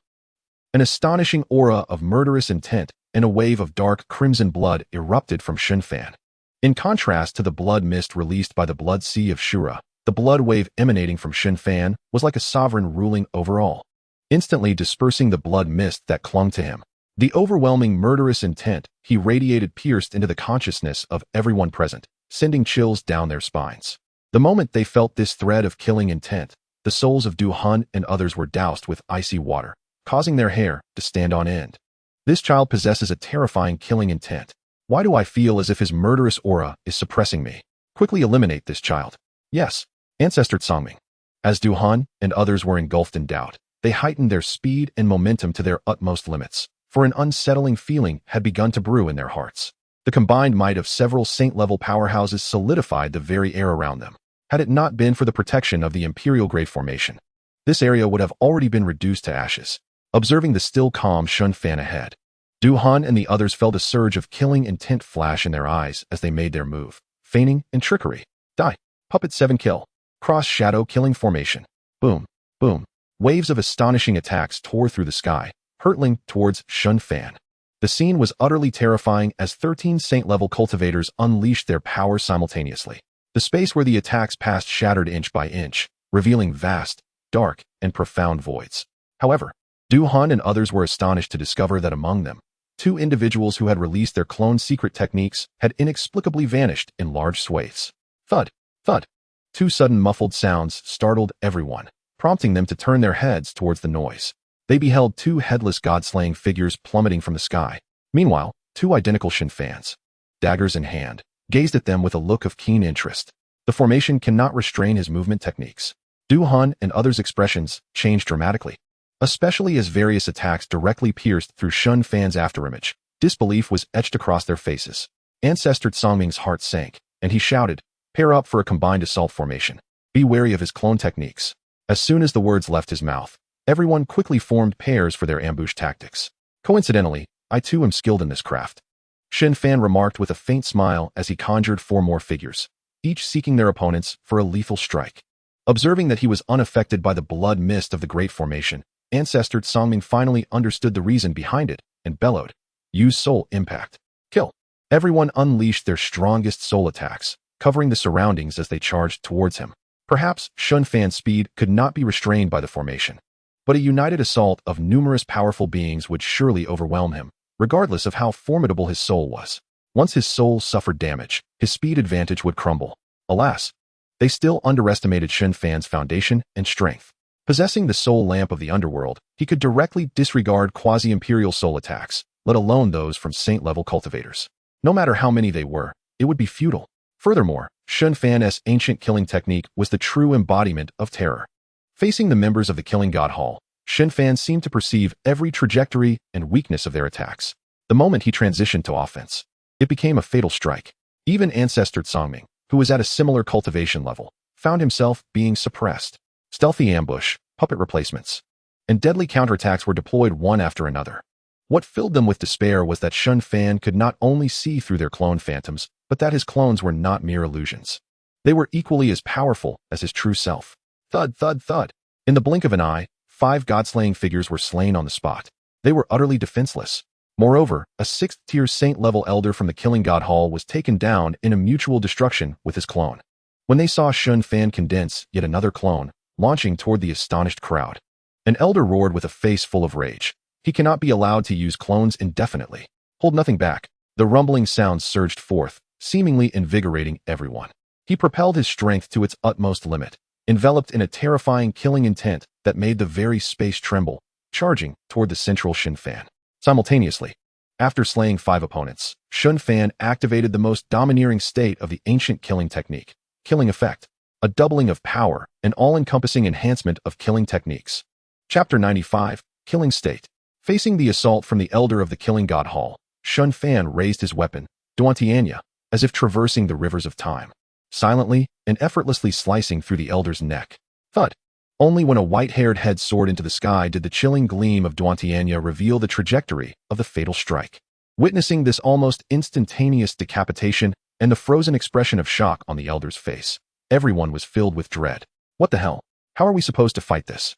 Speaker 1: An astonishing aura of murderous intent and a wave of dark crimson blood erupted from Shen Fan. In contrast to the blood mist released by the blood sea of Shura, the blood wave emanating from Shen Fan was like a sovereign ruling over all, instantly dispersing the blood mist that clung to him. The overwhelming murderous intent he radiated pierced into the consciousness of everyone present, sending chills down their spines. The moment they felt this thread of killing intent, the souls of Du Han and others were doused with icy water, causing their hair to stand on end. This child possesses a terrifying killing intent. Why do I feel as if his murderous aura is suppressing me? Quickly eliminate this child. Yes, Ancestor Tsangming. As Du Han and others were engulfed in doubt, they heightened their speed and momentum to their utmost limits, for an unsettling feeling had begun to brew in their hearts. The combined might of several saint-level powerhouses solidified the very air around them. Had it not been for the protection of the Imperial Great Formation, this area would have already been reduced to ashes. Observing the still calm Shen Fan ahead, Du Han and the others felt a surge of killing intent flash in their eyes as they made their move. Feigning and trickery. Die. Puppet 7 kill. Cross shadow killing formation. Boom. Boom. Waves of astonishing attacks tore through the sky, hurtling towards Shen Fan. The scene was utterly terrifying as 13 saint-level cultivators unleashed their power simultaneously. The space where the attacks passed shattered inch by inch, revealing vast, dark, and profound voids. However, Du Han and others were astonished to discover that among them, 2 individuals who had released their clone secret techniques had inexplicably vanished in large swathes. Thud, thud. 2 sudden muffled sounds startled everyone, prompting them to turn their heads towards the noise. They beheld 2 headless god-slaying figures plummeting from the sky. Meanwhile, 2 identical Shen Fans, daggers in hand, gazed at them with a look of keen interest. The formation cannot restrain his movement techniques. Du Han and others' expressions changed dramatically, especially as various attacks directly pierced through Shen Fan's afterimage. Disbelief was etched across their faces. Ancestor Tsangming's heart sank, and he shouted, "Pair up for a combined assault formation. Be wary of his clone techniques." As soon as the words left his mouth, everyone quickly formed pairs for their ambush tactics. Coincidentally, I too am skilled in this craft. Shen Fan remarked with a faint smile as he conjured 4 more figures, each seeking their opponents for a lethal strike. Observing that he was unaffected by the blood mist of the Great Formation, Ancestor Tsangming finally understood the reason behind it and bellowed, "Use soul impact. Kill." Everyone unleashed their strongest soul attacks, covering the surroundings as they charged towards him. Perhaps Shen Fan's speed could not be restrained by the formation, but a united assault of numerous powerful beings would surely overwhelm him, regardless of how formidable his soul was. Once his soul suffered damage, his speed advantage would crumble. Alas, they still underestimated Shen Fan's foundation and strength. Possessing the soul lamp of the underworld, he could directly disregard quasi-imperial soul attacks, let alone those from saint-level cultivators. No matter how many they were, it would be futile. Furthermore, Shen Fan's ancient killing technique was the true embodiment of terror. Facing the members of the Killing God Hall, Shen Fan seemed to perceive every trajectory and weakness of their attacks. The moment he transitioned to offense, it became a fatal strike. Even Ancestor Tsangming, who was at a similar cultivation level, found himself being suppressed. Stealthy ambush, puppet replacements, and deadly counterattacks were deployed one after another. What filled them with despair was that Shen Fan could not only see through their clone phantoms, but that his clones were not mere illusions. They were equally as powerful as his true self. Thud, thud, thud. In the blink of an eye, 5 god-slaying figures were slain on the spot. They were utterly defenseless. Moreover, a 6th-tier saint-level elder from the Killing God Hall was taken down in a mutual destruction with his clone. When they saw Shen Fan condense yet another clone, launching toward the astonished crowd, an elder roared with a face full of rage. He cannot be allowed to use clones indefinitely. Hold nothing back. The rumbling sounds surged forth, seemingly invigorating everyone. He propelled his strength to its utmost limit, enveloped in a terrifying killing intent that made the very space tremble. charging toward the central Shen Fan. Simultaneously, after slaying 5 opponents, Shen Fan activated the most domineering state of the ancient killing technique, killing effect, a doubling of power, an all-encompassing enhancement of killing techniques. Chapter 95, Killing State. Facing the assault from the Elder of the Killing God Hall, Shen Fan raised his weapon, xianxiaaudiobooks, as if traversing the rivers of time, silently and effortlessly slicing through the Elder's neck. Thud! Only when a white-haired head soared into the sky did the chilling gleam of xianxiaaudiobooks reveal the trajectory of the fatal strike. Witnessing this almost instantaneous decapitation and the frozen expression of shock on the Elder's face, everyone was filled with dread. What the hell? How are we supposed to fight this?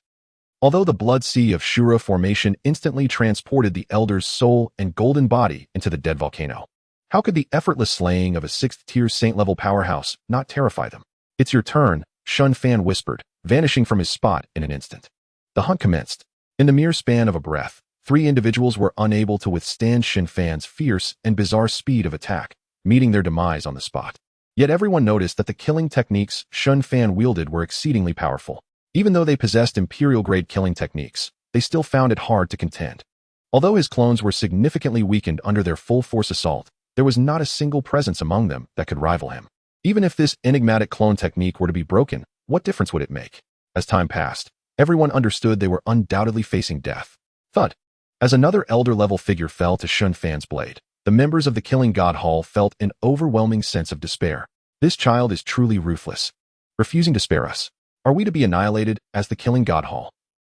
Speaker 1: Although the blood sea of Shura formation instantly transported the Elder's soul and golden body into the dead volcano, how could the effortless slaying of a 6th-tier saint-level powerhouse not terrify them? It's your turn, Shen Fan whispered, vanishing from his spot in an instant. The hunt commenced. In the mere span of a breath, 3 individuals were unable to withstand Shen Fan's fierce and bizarre speed of attack, meeting their demise on the spot. Yet everyone noticed that the killing techniques Shen Fan wielded were exceedingly powerful. Even though they possessed imperial-grade killing techniques, they still found it hard to contend. Although his clones were significantly weakened under their full-force assault, there was not a single presence among them that could rival him. Even if this enigmatic clone technique were to be broken, what difference would it make? As time passed, everyone understood they were undoubtedly facing death. Thud! As another elder-level figure fell to Shen Fan's blade, the members of the Killing God Hall felt an overwhelming sense of despair. This child is truly ruthless, refusing to spare us. Are we to be annihilated as the Killing God Hall?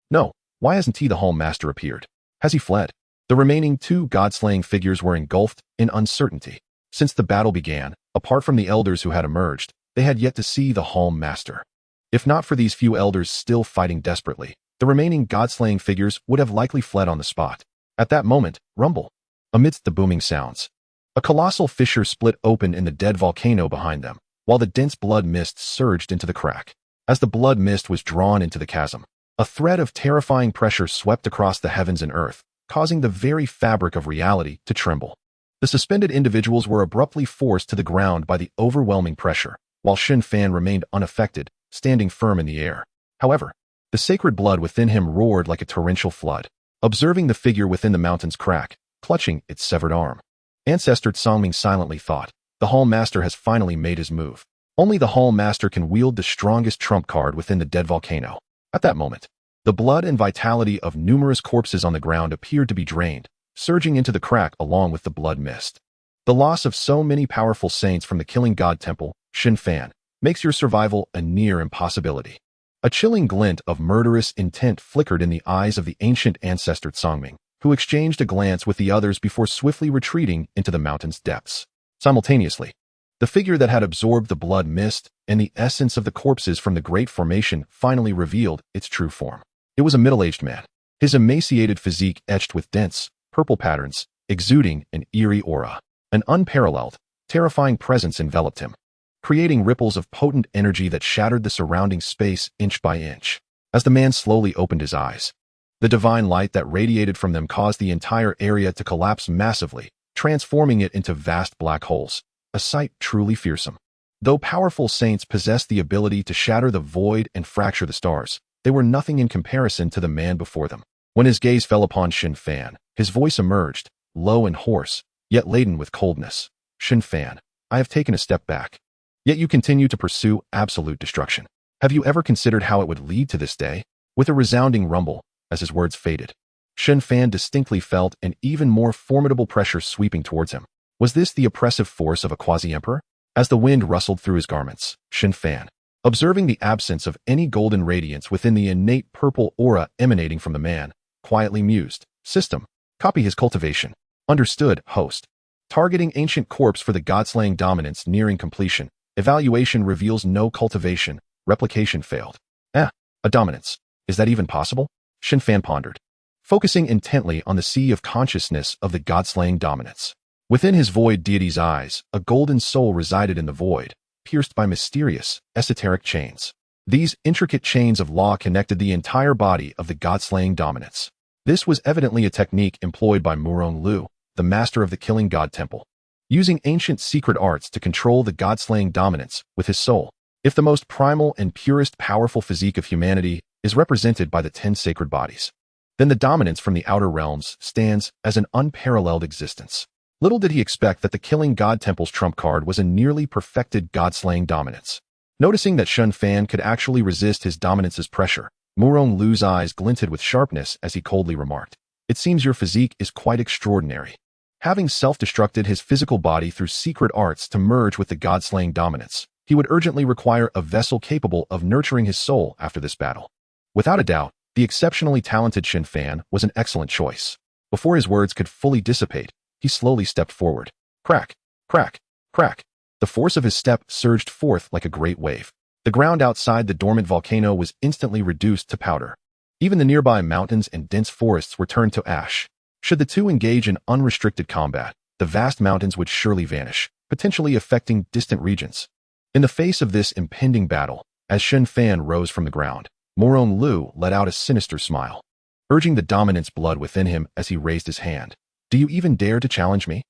Speaker 1: No. Why hasn't he, the Hall Master, appeared? Has he fled? The remaining 2 god-slaying figures were engulfed in uncertainty. Since the battle began, apart from the elders who had emerged, they had yet to see the Hall Master. If not for these few elders still fighting desperately, the remaining god-slaying figures would have likely fled on the spot. At that moment, rumble. Amidst the booming sounds, a colossal fissure split open in the dead volcano behind them, while the dense blood mist surged into the crack. As the blood mist was drawn into the chasm, a thread of terrifying pressure swept across the heavens and earth, causing the very fabric of reality to tremble. The suspended individuals were abruptly forced to the ground by the overwhelming pressure, while Shen Fan remained unaffected, standing firm in the air. However, the sacred blood within him roared like a torrential flood. Observing the figure within the mountain's crack, clutching its severed arm, Ancestor Tsongming silently thought, the Hall Master has finally made his move. Only the Hall Master can wield the strongest trump card within the dead volcano. At that moment, the blood and vitality of numerous corpses on the ground appeared to be drained, surging into the crack along with the blood mist. The loss of so many powerful saints from the Killing God Temple, Shen Fan, makes your survival a near impossibility. A chilling glint of murderous intent flickered in the eyes of the ancient Ancestor Tsongming, who exchanged a glance with the others before swiftly retreating into the mountain's depths. Simultaneously, the figure that had absorbed the blood mist and the essence of the corpses from the Great Formation finally revealed its true form. It was a middle-aged man, his emaciated physique etched with dense, purple patterns, exuding an eerie aura. An unparalleled, terrifying presence enveloped him, creating ripples of potent energy that shattered the surrounding space inch by inch. As the man slowly opened his eyes, the divine light that radiated from them caused the entire area to collapse massively, transforming it into vast black holes. A sight truly fearsome. Though powerful saints possessed the ability to shatter the void and fracture the stars, they were nothing in comparison to the man before them. When his gaze fell upon Shen Fan, his voice emerged, low and hoarse, yet laden with coldness. Shen Fan, I have taken a step back. Yet you continue to pursue absolute destruction. Have you ever considered how it would lead to this day? With a resounding rumble, as his words faded, Shen Fan distinctly felt an even more formidable pressure sweeping towards him. Was this the oppressive force of a quasi-emperor? As the wind rustled through his garments, Shen Fan, observing the absence of any golden radiance within the innate purple aura emanating from the man, quietly mused. System. Copy his cultivation. Understood, host. Targeting ancient corpse for the god-slaying dominance nearing completion. Evaluation reveals no cultivation. Replication failed. A dominance. Is that even possible? Shen Fan pondered, focusing intently on the sea of consciousness of the god-slaying dominance. Within his void deity's eyes, a golden soul resided in the void, pierced by mysterious, esoteric chains. These intricate chains of law connected the entire body of the god-slaying dominance. This was evidently a technique employed by Murong Lu, the master of the Killing God Temple, using ancient secret arts to control the god-slaying dominance with his soul. If the most primal and purest powerful physique of humanity is represented by the 10 sacred bodies, then the dominance from the outer realms stands as an unparalleled existence. Little did he expect that the Killing God Temple's trump card was a nearly perfected god-slaying dominance. Noticing that Shen Fan could actually resist his dominance's pressure, Murong Lu's eyes glinted with sharpness as he coldly remarked, "It seems your physique is quite extraordinary." Having self-destructed his physical body through secret arts to merge with the god-slaying dominance, he would urgently require a vessel capable of nurturing his soul after this battle. Without a doubt, the exceptionally talented Shen Fan was an excellent choice. Before his words could fully dissipate, he slowly stepped forward. Crack, crack, crack. The force of his step surged forth like a great wave. The ground outside the dormant volcano was instantly reduced to powder. Even the nearby mountains and dense forests were turned to ash. Should the two engage in unrestricted combat, the vast mountains would surely vanish, potentially affecting distant regions. In the face of this impending battle, as Shen Fan rose from the ground, Murong Lu let out a sinister smile, urging the dominance blood within him as he raised his hand. "Do you even dare to challenge me?"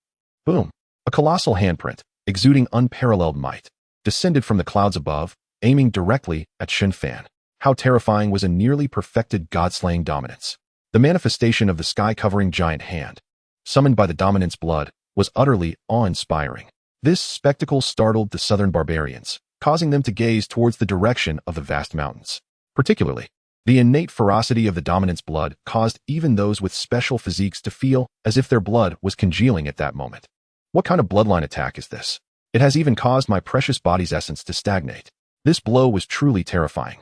Speaker 1: Boom! A colossal handprint, exuding unparalleled might, descended from the clouds above, aiming directly at Shen Fan. How terrifying was a nearly perfected god-slaying dominance. The manifestation of the sky-covering giant hand, summoned by the dominance blood, was utterly awe-inspiring. This spectacle startled the southern barbarians, causing them to gaze towards the direction of the vast mountains. Particularly, the innate ferocity of the dominance blood caused even those with special physiques to feel as if their blood was congealing at that moment. What kind of bloodline attack is this? It has even caused my precious body's essence to stagnate. This blow was truly terrifying.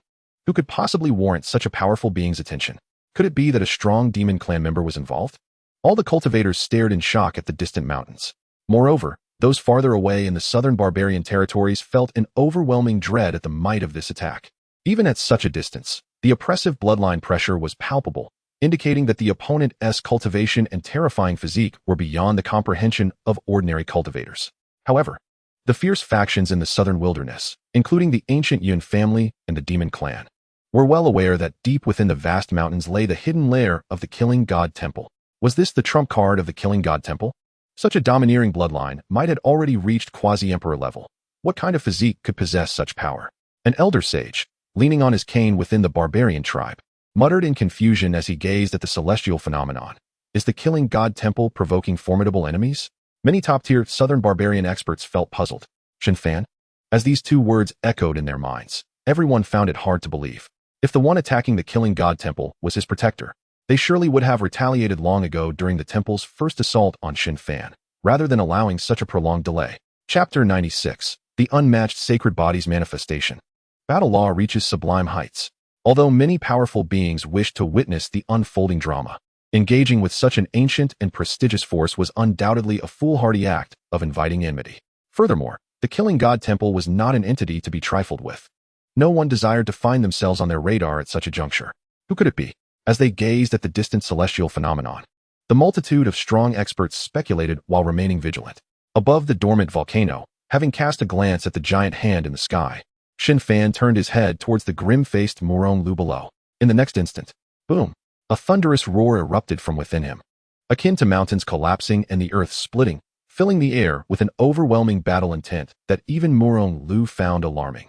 Speaker 1: Who could possibly warrant such a powerful being's attention? Could it be that a strong demon clan member was involved? All the cultivators stared in shock at the distant mountains. Moreover, those farther away in the southern barbarian territories felt an overwhelming dread at the might of this attack. Even at such a distance, the oppressive bloodline pressure was palpable, indicating that the opponent's cultivation and terrifying physique were beyond the comprehension of ordinary cultivators. However, the fierce factions in the southern wilderness, including the ancient Yun family and the demon clan, were well aware that deep within the vast mountains lay the hidden lair of the Killing God Temple. Was this the trump card of the Killing God Temple? Such a domineering bloodline might have already reached quasi-emperor level. What kind of physique could possess such power? An elder sage, leaning on his cane within the barbarian tribe, muttered in confusion as he gazed at the celestial phenomenon. Is the Killing God Temple provoking formidable enemies? Many top-tier southern barbarian experts felt puzzled. Shen Fan? As these two words echoed in their minds, everyone found it hard to believe. If the one attacking the Killing God Temple was his protector, they surely would have retaliated long ago during the temple's first assault on Shen Fan, rather than allowing such a prolonged delay. Chapter 96. The Unmatched Sacred Body's Manifestation. Battle law reaches sublime heights. Although many powerful beings wished to witness the unfolding drama, engaging with such an ancient and prestigious force was undoubtedly a foolhardy act of inviting enmity. Furthermore, the Killing God Temple was not an entity to be trifled with. No one desired to find themselves on their radar at such a juncture. Who could it be? As they gazed at the distant celestial phenomenon, the multitude of strong experts speculated while remaining vigilant. Above the dormant volcano, having cast a glance at the giant hand in the sky, Shen Fan turned his head towards the grim-faced Murong Lu below. In the next instant, boom! A thunderous roar erupted from within him, akin to mountains collapsing and the earth splitting, filling the air with an overwhelming battle intent that even Murong Lu found alarming.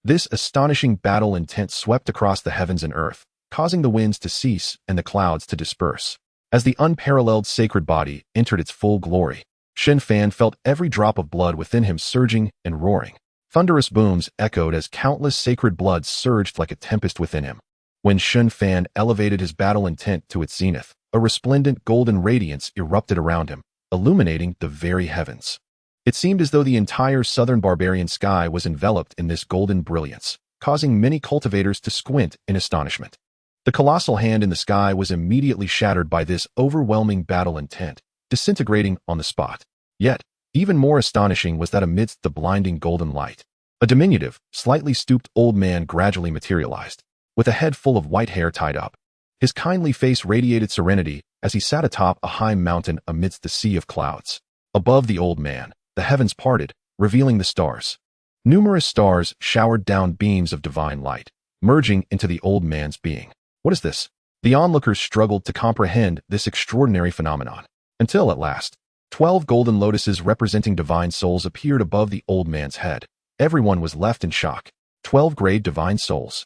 Speaker 1: This astonishing battle intent swept across the heavens and earth, causing the winds to cease and the clouds to disperse. As the unparalleled sacred body entered its full glory, Shen Fan felt every drop of blood within him surging and roaring. Thunderous booms echoed as countless sacred bloods surged like a tempest within him. When Shen Fan elevated his battle intent to its zenith, a resplendent golden radiance erupted around him, illuminating the very heavens. It seemed as though the entire southern barbarian sky was enveloped in this golden brilliance, causing many cultivators to squint in astonishment. The colossal hand in the sky was immediately shattered by this overwhelming battle intent, disintegrating on the spot. Yet, even more astonishing was that amidst the blinding golden light, a diminutive, slightly stooped old man gradually materialized, with a head full of white hair tied up. His kindly face radiated serenity as he sat atop a high mountain amidst the sea of clouds. Above the old man, the heavens parted, revealing the stars. Numerous stars showered down beams of divine light, merging into the old man's being. What is this? The onlookers struggled to comprehend this extraordinary phenomenon, until at last, 12 golden lotuses representing divine souls appeared above the old man's head. Everyone was left in shock. 12 great divine souls.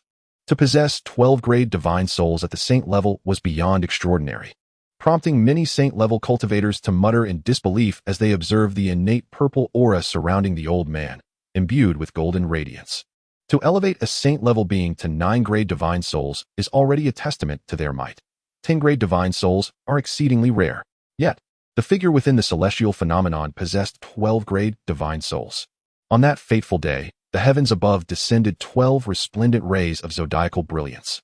Speaker 1: To possess 12-grade divine souls at the saint level was beyond extraordinary, prompting many saint-level cultivators to mutter in disbelief as they observed the innate purple aura surrounding the old man, imbued with golden radiance. To elevate a saint-level being to 9-grade divine souls is already a testament to their might. 10-grade divine souls are exceedingly rare. Yet, the figure within the celestial phenomenon possessed 12-grade divine souls. On that fateful day, the heavens above descended 12 resplendent rays of zodiacal brilliance,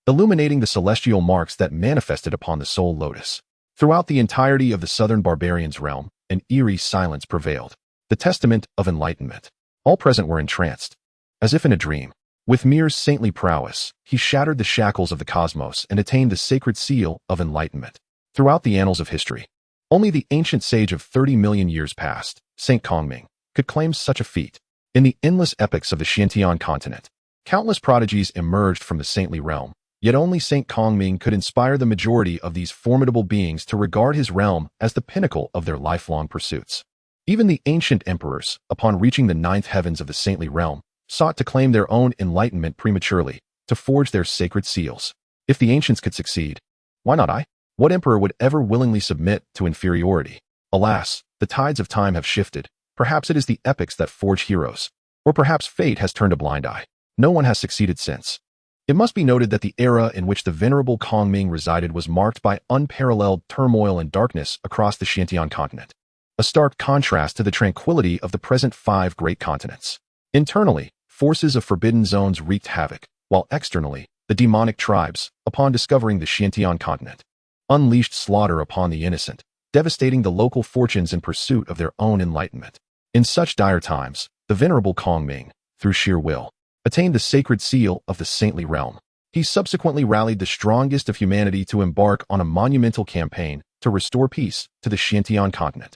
Speaker 1: illuminating the celestial marks that manifested upon the soul lotus. Throughout the entirety of the southern barbarians' realm, an eerie silence prevailed, the testament of enlightenment. All present were entranced, as if in a dream. With mere saintly prowess, he shattered the shackles of the cosmos and attained the sacred seal of enlightenment. Throughout the annals of history, only the ancient sage of 30 million years past, Saint Kongming, could claim such a feat. In the endless epics of the Xianxian continent, countless prodigies emerged from the saintly realm, yet only Saint Kongming could inspire the majority of these formidable beings to regard his realm as the pinnacle of their lifelong pursuits. Even the ancient emperors, upon reaching the 9th heavens of the saintly realm, sought to claim their own enlightenment prematurely, to forge their sacred seals. If the ancients could succeed, why not I? What emperor would ever willingly submit to inferiority? Alas, the tides of time have shifted. Perhaps it is the epics that forge heroes. Or perhaps fate has turned a blind eye. No one has succeeded since. It must be noted that the era in which the venerable Kongming resided was marked by unparalleled turmoil and darkness across the Xianxian continent, a stark contrast to the tranquility of the present 5 great continents. Internally, forces of forbidden zones wreaked havoc, while externally, the demonic tribes, upon discovering the Xianxian continent, unleashed slaughter upon the innocent, devastating the local fortunes in pursuit of their own enlightenment. In such dire times, the venerable Kongming, through sheer will, attained the sacred seal of the saintly realm. He subsequently rallied the strongest of humanity to embark on a monumental campaign to restore peace to the Xianxian continent.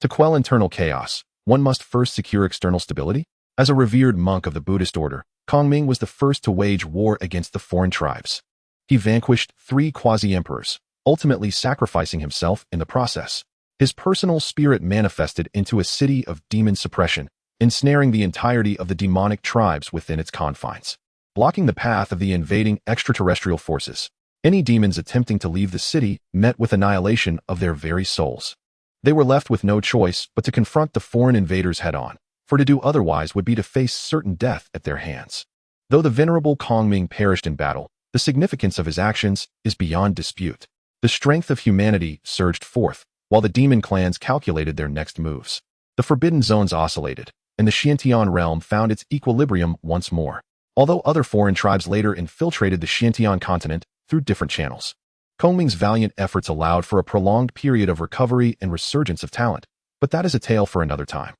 Speaker 1: To quell internal chaos, one must first secure external stability. As a revered monk of the Buddhist order, Kongming was the first to wage war against the foreign tribes. He vanquished 3 quasi-emperors, ultimately sacrificing himself in the process. His personal spirit manifested into a city of demon suppression, ensnaring the entirety of the demonic tribes within its confines, blocking the path of the invading extraterrestrial forces. Any demons attempting to leave the city met with annihilation of their very souls. They were left with no choice but to confront the foreign invaders head-on, for to do otherwise would be to face certain death at their hands. Though the venerable Kongming perished in battle, the significance of his actions is beyond dispute. The strength of humanity surged forth, while the demon clans calculated their next moves. The forbidden zones oscillated, and the Xianxian realm found its equilibrium once more. Although other foreign tribes later infiltrated the Xianxian continent through different channels, Kongming's valiant efforts allowed for a prolonged period of recovery and resurgence of talent, but that is a tale for another time.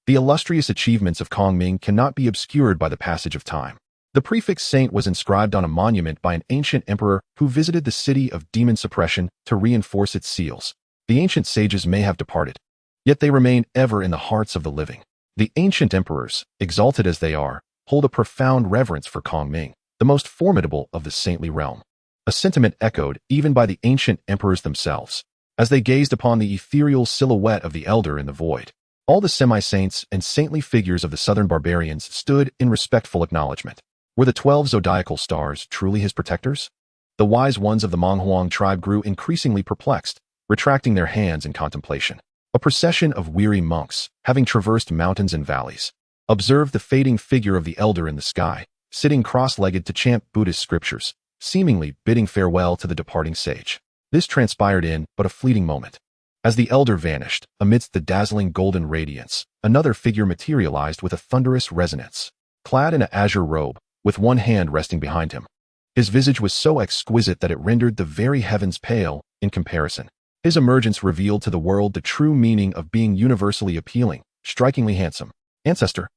Speaker 1: The illustrious achievements of Kongming cannot be obscured by the passage of time. The prefix saint was inscribed on a monument by an ancient emperor who visited the city of demon suppression to reinforce its seals. The ancient sages may have departed, yet they remain ever in the hearts of the living. The ancient emperors, exalted as they are, hold a profound reverence for Kongming, the most formidable of the saintly realm. A sentiment echoed even by the ancient emperors themselves, as they gazed upon the ethereal silhouette of the elder in the void. All the semi-saints and saintly figures of the southern barbarians stood in respectful acknowledgement. Were the 12 zodiacal stars truly his protectors? The wise ones of the Monghuang tribe grew increasingly perplexed, retracting their hands in contemplation. A procession of weary monks, having traversed mountains and valleys, observed the fading figure of the elder in the sky, sitting cross-legged to chant Buddhist scriptures, seemingly bidding farewell to the departing sage. This transpired in but a fleeting moment. As the elder vanished, amidst the dazzling golden radiance, another figure materialized with a thunderous resonance. Clad in an azure robe, with one hand resting behind him, his visage was so exquisite that it rendered the very heavens pale in comparison. His emergence revealed to the world the true meaning of being universally appealing, strikingly handsome. Ancestor.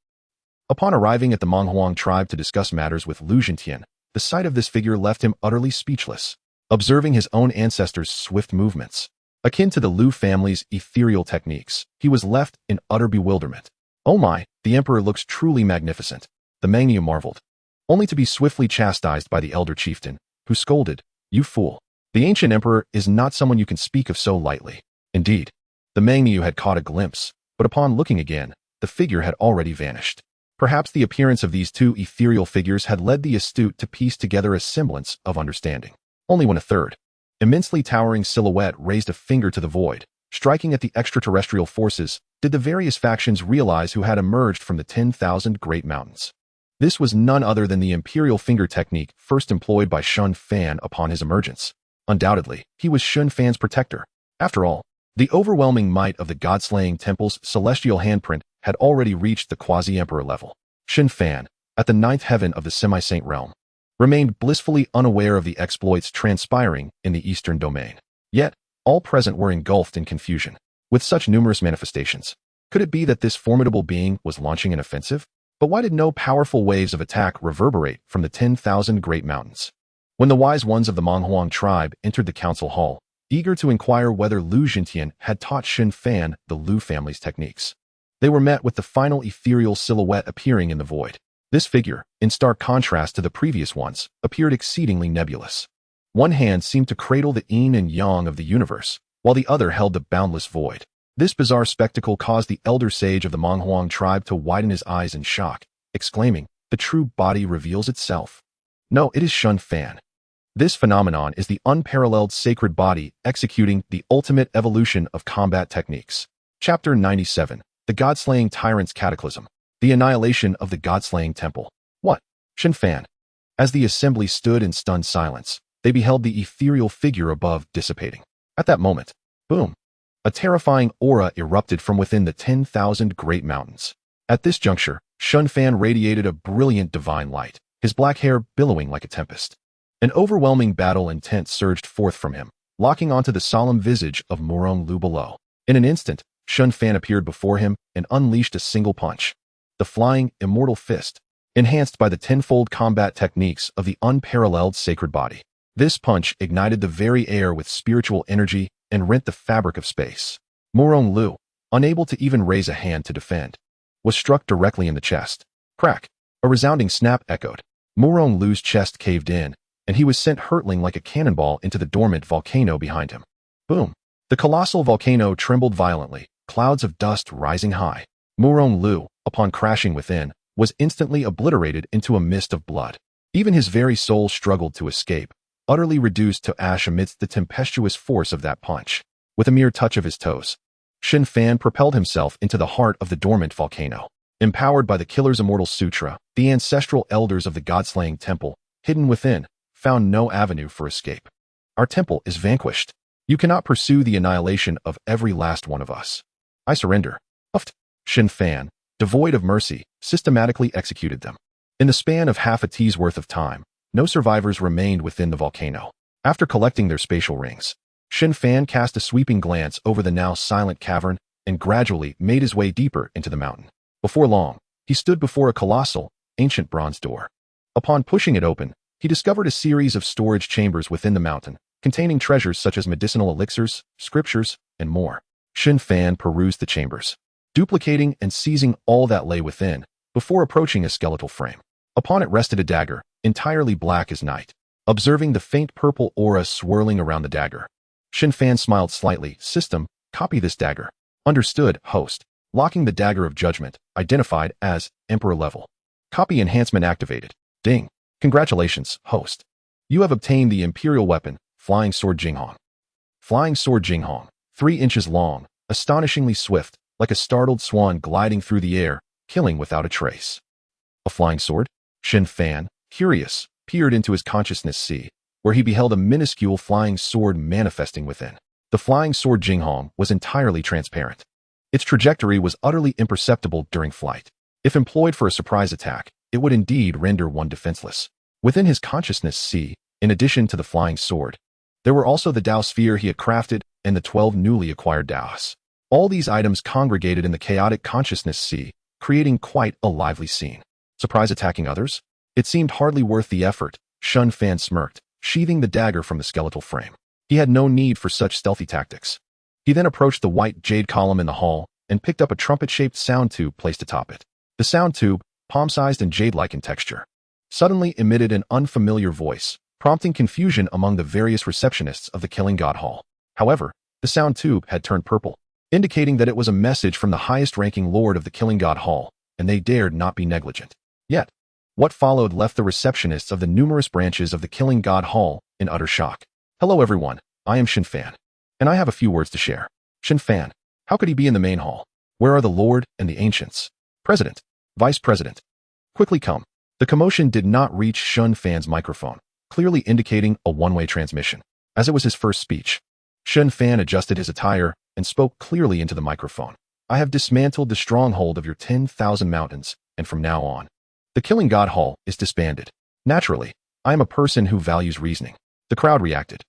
Speaker 1: Upon arriving at the Monghuang tribe to discuss matters with Lu Zhentian, the sight of this figure left him utterly speechless. Observing his own ancestors' swift movements, akin to the Lu family's ethereal techniques, he was left in utter bewilderment. Oh my, the emperor looks truly magnificent, the Mangyu marveled, only to be swiftly chastised by the elder chieftain, who scolded, "You fool. The ancient emperor is not someone you can speak of so lightly." Indeed, the Mangyu had caught a glimpse, but upon looking again, the figure had already vanished. Perhaps the appearance of these two ethereal figures had led the astute to piece together a semblance of understanding. Only when a third, immensely towering silhouette raised a finger to the void, striking at the extraterrestrial forces, did the various factions realize who had emerged from the 10,000 Great Mountains. This was none other than the imperial finger technique first employed by Shen Fan upon his emergence. Undoubtedly, he was Shen Fan's protector. After all, the overwhelming might of the god-slaying temple's celestial handprint had already reached the quasi-emperor level. Shen Fan, at the ninth heaven of the semi-saint realm, remained blissfully unaware of the exploits transpiring in the eastern domain. Yet, all present were engulfed in confusion. With such numerous manifestations, could it be that this formidable being was launching an offensive? But why did no powerful waves of attack reverberate from the 10,000 Great Mountains? When the wise ones of the Menghuang tribe entered the council hall, eager to inquire whether Lu Jintian had taught Shen Fan the Lu family's techniques, they were met with the final ethereal silhouette appearing in the void. This figure, in stark contrast to the previous ones, appeared exceedingly nebulous. One hand seemed to cradle the yin and yang of the universe, while the other held the boundless void. This bizarre spectacle caused the elder sage of the Menghuang tribe to widen his eyes in shock, exclaiming, "The true body reveals itself." No, it is Shen Fan. This phenomenon is the unparalleled sacred body executing the ultimate evolution of combat techniques. Chapter 97, The God-Slaying Tyrant's Cataclysm. The Annihilation of the God-Slaying Temple. What? Shen Fan. As the assembly stood in stunned silence, they beheld the ethereal figure above dissipating. At that moment, boom! A terrifying aura erupted from within the 10,000 Great Mountains. At this juncture, Shen Fan radiated a brilliant divine light, his black hair billowing like a tempest. An overwhelming battle intent surged forth from him, locking onto the solemn visage of Murong Lu below. In an instant, Shen Fan appeared before him and unleashed a single punch. The flying, immortal fist, enhanced by the tenfold combat techniques of the unparalleled sacred body. This punch ignited the very air with spiritual energy and rent the fabric of space. Murong Lu, unable to even raise a hand to defend, was struck directly in the chest. Crack! A resounding snap echoed. Murong Lu's chest caved in, and he was sent hurtling like a cannonball into the dormant volcano behind him. Boom! The colossal volcano trembled violently, clouds of dust rising high. Murong Lu, upon crashing within, was instantly obliterated into a mist of blood. Even his very soul struggled to escape, utterly reduced to ash amidst the tempestuous force of that punch. With a mere touch of his toes, Shen Fan propelled himself into the heart of the dormant volcano. Empowered by the Killer's Immortal Sutra, the ancestral elders of the God-Slaying Temple, hidden within, found no avenue for escape. Our temple is vanquished. You cannot pursue the annihilation of every last one of us. I surrender. Huffed. Shen Fan, devoid of mercy, systematically executed them. In the span of half a tea's worth of time, no survivors remained within the volcano. After collecting their spatial rings, Shen Fan cast a sweeping glance over the now silent cavern and gradually made his way deeper into the mountain. Before long, he stood before a colossal, ancient bronze door. Upon pushing it open, he discovered a series of storage chambers within the mountain, containing treasures such as medicinal elixirs, scriptures, and more. Shen Fan perused the chambers, duplicating and seizing all that lay within, before approaching a skeletal frame. Upon it rested a dagger, entirely black as night. Observing the faint purple aura swirling around the dagger, Shen Fan smiled slightly. System, copy this dagger. Understood, host. Locking the dagger of judgment, identified as Emperor level. Copy enhancement activated. Ding. Congratulations, host. You have obtained the Imperial weapon, Flying Sword Jinghong. Flying Sword Jinghong, 3 inches long, astonishingly swift, like a startled swan gliding through the air, killing without a trace. A flying sword? Shen Fan, curious, peered into his consciousness sea, where he beheld a minuscule flying sword manifesting within. The Flying Sword Jinghong was entirely transparent. Its trajectory was utterly imperceptible during flight. If employed for a surprise attack, it would indeed render one defenseless. Within his consciousness sea, in addition to the flying sword, there were also the Dao sphere he had crafted and the 12 newly acquired Daos. All these items congregated in the chaotic consciousness sea, creating quite a lively scene. Surprise attacking others? It seemed hardly worth the effort. Shen Fan smirked, sheathing the dagger from the skeletal frame. He had no need for such stealthy tactics. He then approached the white jade column in the hall and picked up a trumpet-shaped sound tube placed atop it. The sound tube, palm-sized and jade-like in texture, suddenly emitted an unfamiliar voice, prompting confusion among the various receptionists of the Killing God Hall. However, the sound tube had turned purple, indicating that it was a message from the highest-ranking lord of the Killing God Hall, and they dared not be negligent. Yet, what followed left the receptionists of the numerous branches of the Killing God Hall in utter shock. Hello everyone, I am Shen Fan, and I have a few words to share. Shen Fan, how could he be in the main hall? Where are the Lord and the Ancients? President, Vice President, quickly come. The commotion did not reach Shen Fan's microphone, clearly indicating a one-way transmission. As it was his first speech, Shen Fan adjusted his attire and spoke clearly into the microphone. I have dismantled the stronghold of your 10,000 mountains, and from now on, the Killing God Hall is disbanded. Naturally, I am a person who values reasoning. The crowd reacted.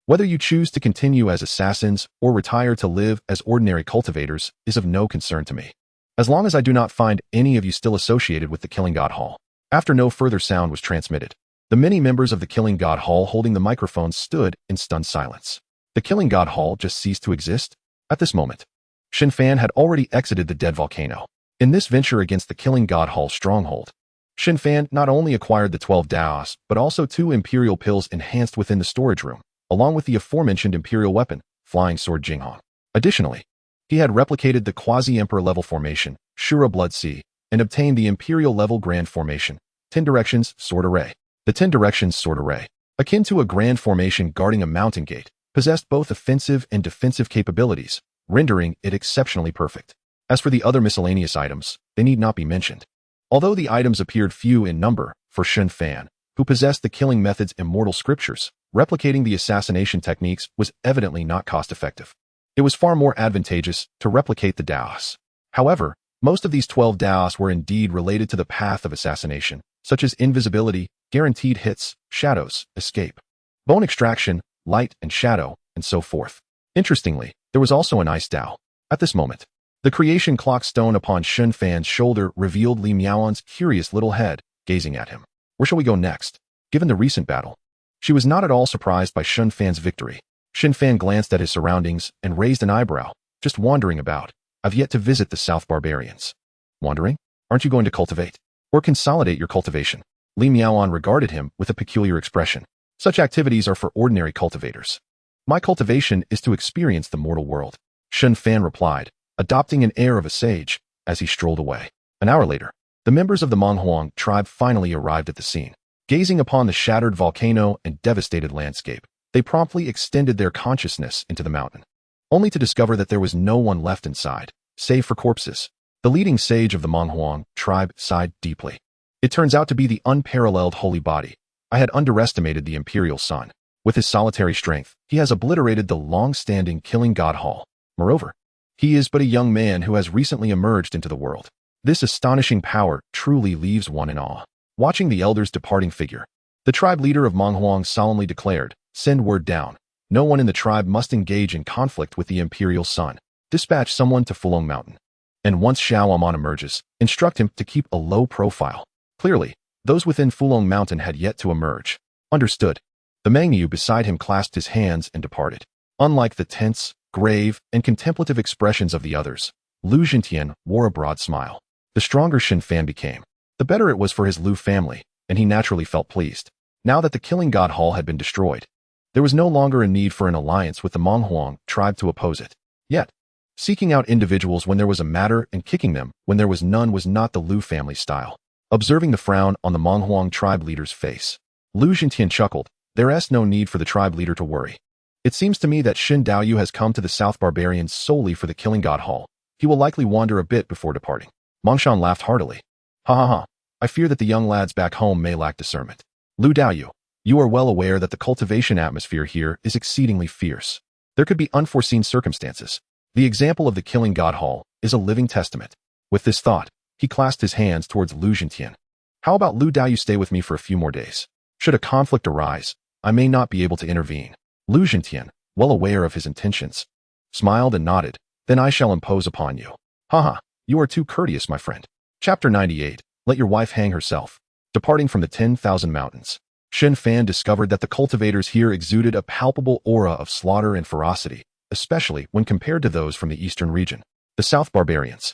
Speaker 1: Whether you choose to continue as assassins or retire to live as ordinary cultivators is of no concern to me, as long as I do not find any of you still associated with the Killing God Hall. After no further sound was transmitted, the many members of the Killing God Hall holding the microphones stood in stunned silence. The Killing God Hall just ceased to exist? At this moment, Shen Fan had already exited the dead volcano. In this venture against the Killing God Hall stronghold, Shen Fan not only acquired the 12 Daos, but also 2 Imperial pills enhanced within the storage room, along with the aforementioned Imperial weapon, Flying Sword Jinghong. Additionally, he had replicated the Quasi-Emperor level formation, Shura Blood Sea, and obtained the Imperial level Grand Formation, 10 Directions Sword Array. The 10 Directions Sword Array, akin to a grand formation guarding a mountain gate, possessed both offensive and defensive capabilities, rendering it exceptionally perfect. As for the other miscellaneous items, they need not be mentioned. Although the items appeared few in number, for Shen Fan, who possessed the killing method's immortal scriptures, replicating the assassination techniques was evidently not cost-effective. It was far more advantageous to replicate the Daos. However, most of these 12 Daos were indeed related to the path of assassination, such as invisibility, guaranteed hits, shadows, escape, bone extraction, light and shadow, and so forth. Interestingly, there was also an ice Dao. At this moment, the creation clock stone upon Shen Fan's shoulder revealed Li Miaoan's curious little head, gazing at him. Where shall we go next? Given the recent battle, she was not at all surprised by Shen Fan's victory. Shen Fan glanced at his surroundings and raised an eyebrow. Just wandering about. I've yet to visit the South Barbarians. Wandering? Aren't you going to cultivate? Or consolidate your cultivation? Li Miaoan regarded him with a peculiar expression. Such activities are for ordinary cultivators. My cultivation is to experience the mortal world. Shen Fan replied, adopting an air of a sage, as he strolled away. An hour later, the members of the Menghuang tribe finally arrived at the scene. Gazing upon the shattered volcano and devastated landscape, they promptly extended their consciousness into the mountain, only to discover that there was no one left inside, save for corpses. The leading sage of the Menghuang tribe sighed deeply. It turns out to be the unparalleled holy body. I had underestimated the imperial son. With his solitary strength, he has obliterated the long-standing Killing God Hall. Moreover, he is but a young man who has recently emerged into the world. This astonishing power truly leaves one in awe. Watching the elder's departing figure, the tribe leader of Menghuang solemnly declared, send word down. No one in the tribe must engage in conflict with the imperial son. Dispatch someone to Fulong Mountain. And once Xiao Amon emerges, instruct him to keep a low profile. Clearly, those within Fulong Mountain had yet to emerge. Understood. The Mengyu beside him clasped his hands and departed. Unlike the tense, grave, and contemplative expressions of the others, Lu Jintian wore a broad smile. The stronger Shen Fan became, the better it was for his Lu family, and he naturally felt pleased. Now that the Killing God Hall had been destroyed, there was no longer a need for an alliance with the Menghuang tribe to oppose it. Yet, seeking out individuals when there was a matter and kicking them when there was none was not the Lu family style. Observing the frown on the Menghuang tribe leader's face, Lu Jintian chuckled. There is no need for the tribe leader to worry. It seems to me that Xin Daoyu has come to the South Barbarians solely for the Killing God Hall. He will likely wander a bit before departing. Mongshan laughed heartily. Ha ha ha. I fear that the young lads back home may lack discernment. Lu Daoyu, you are well aware that the cultivation atmosphere here is exceedingly fierce. There could be unforeseen circumstances. The example of the Killing God Hall is a living testament. With this thought, he clasped his hands towards Lu Jintian. How about Lu Daoyu stay with me for a few more days? Should a conflict arise, I may not be able to intervene. Lu Jintian, well aware of his intentions, smiled and nodded. Then I shall impose upon you. Haha, you are too courteous, my friend. Chapter 98. Let your wife hang herself. Departing from the 10,000 mountains, Shen Fan discovered that the cultivators here exuded a palpable aura of slaughter and ferocity, especially when compared to those from the eastern region. The South Barbarians,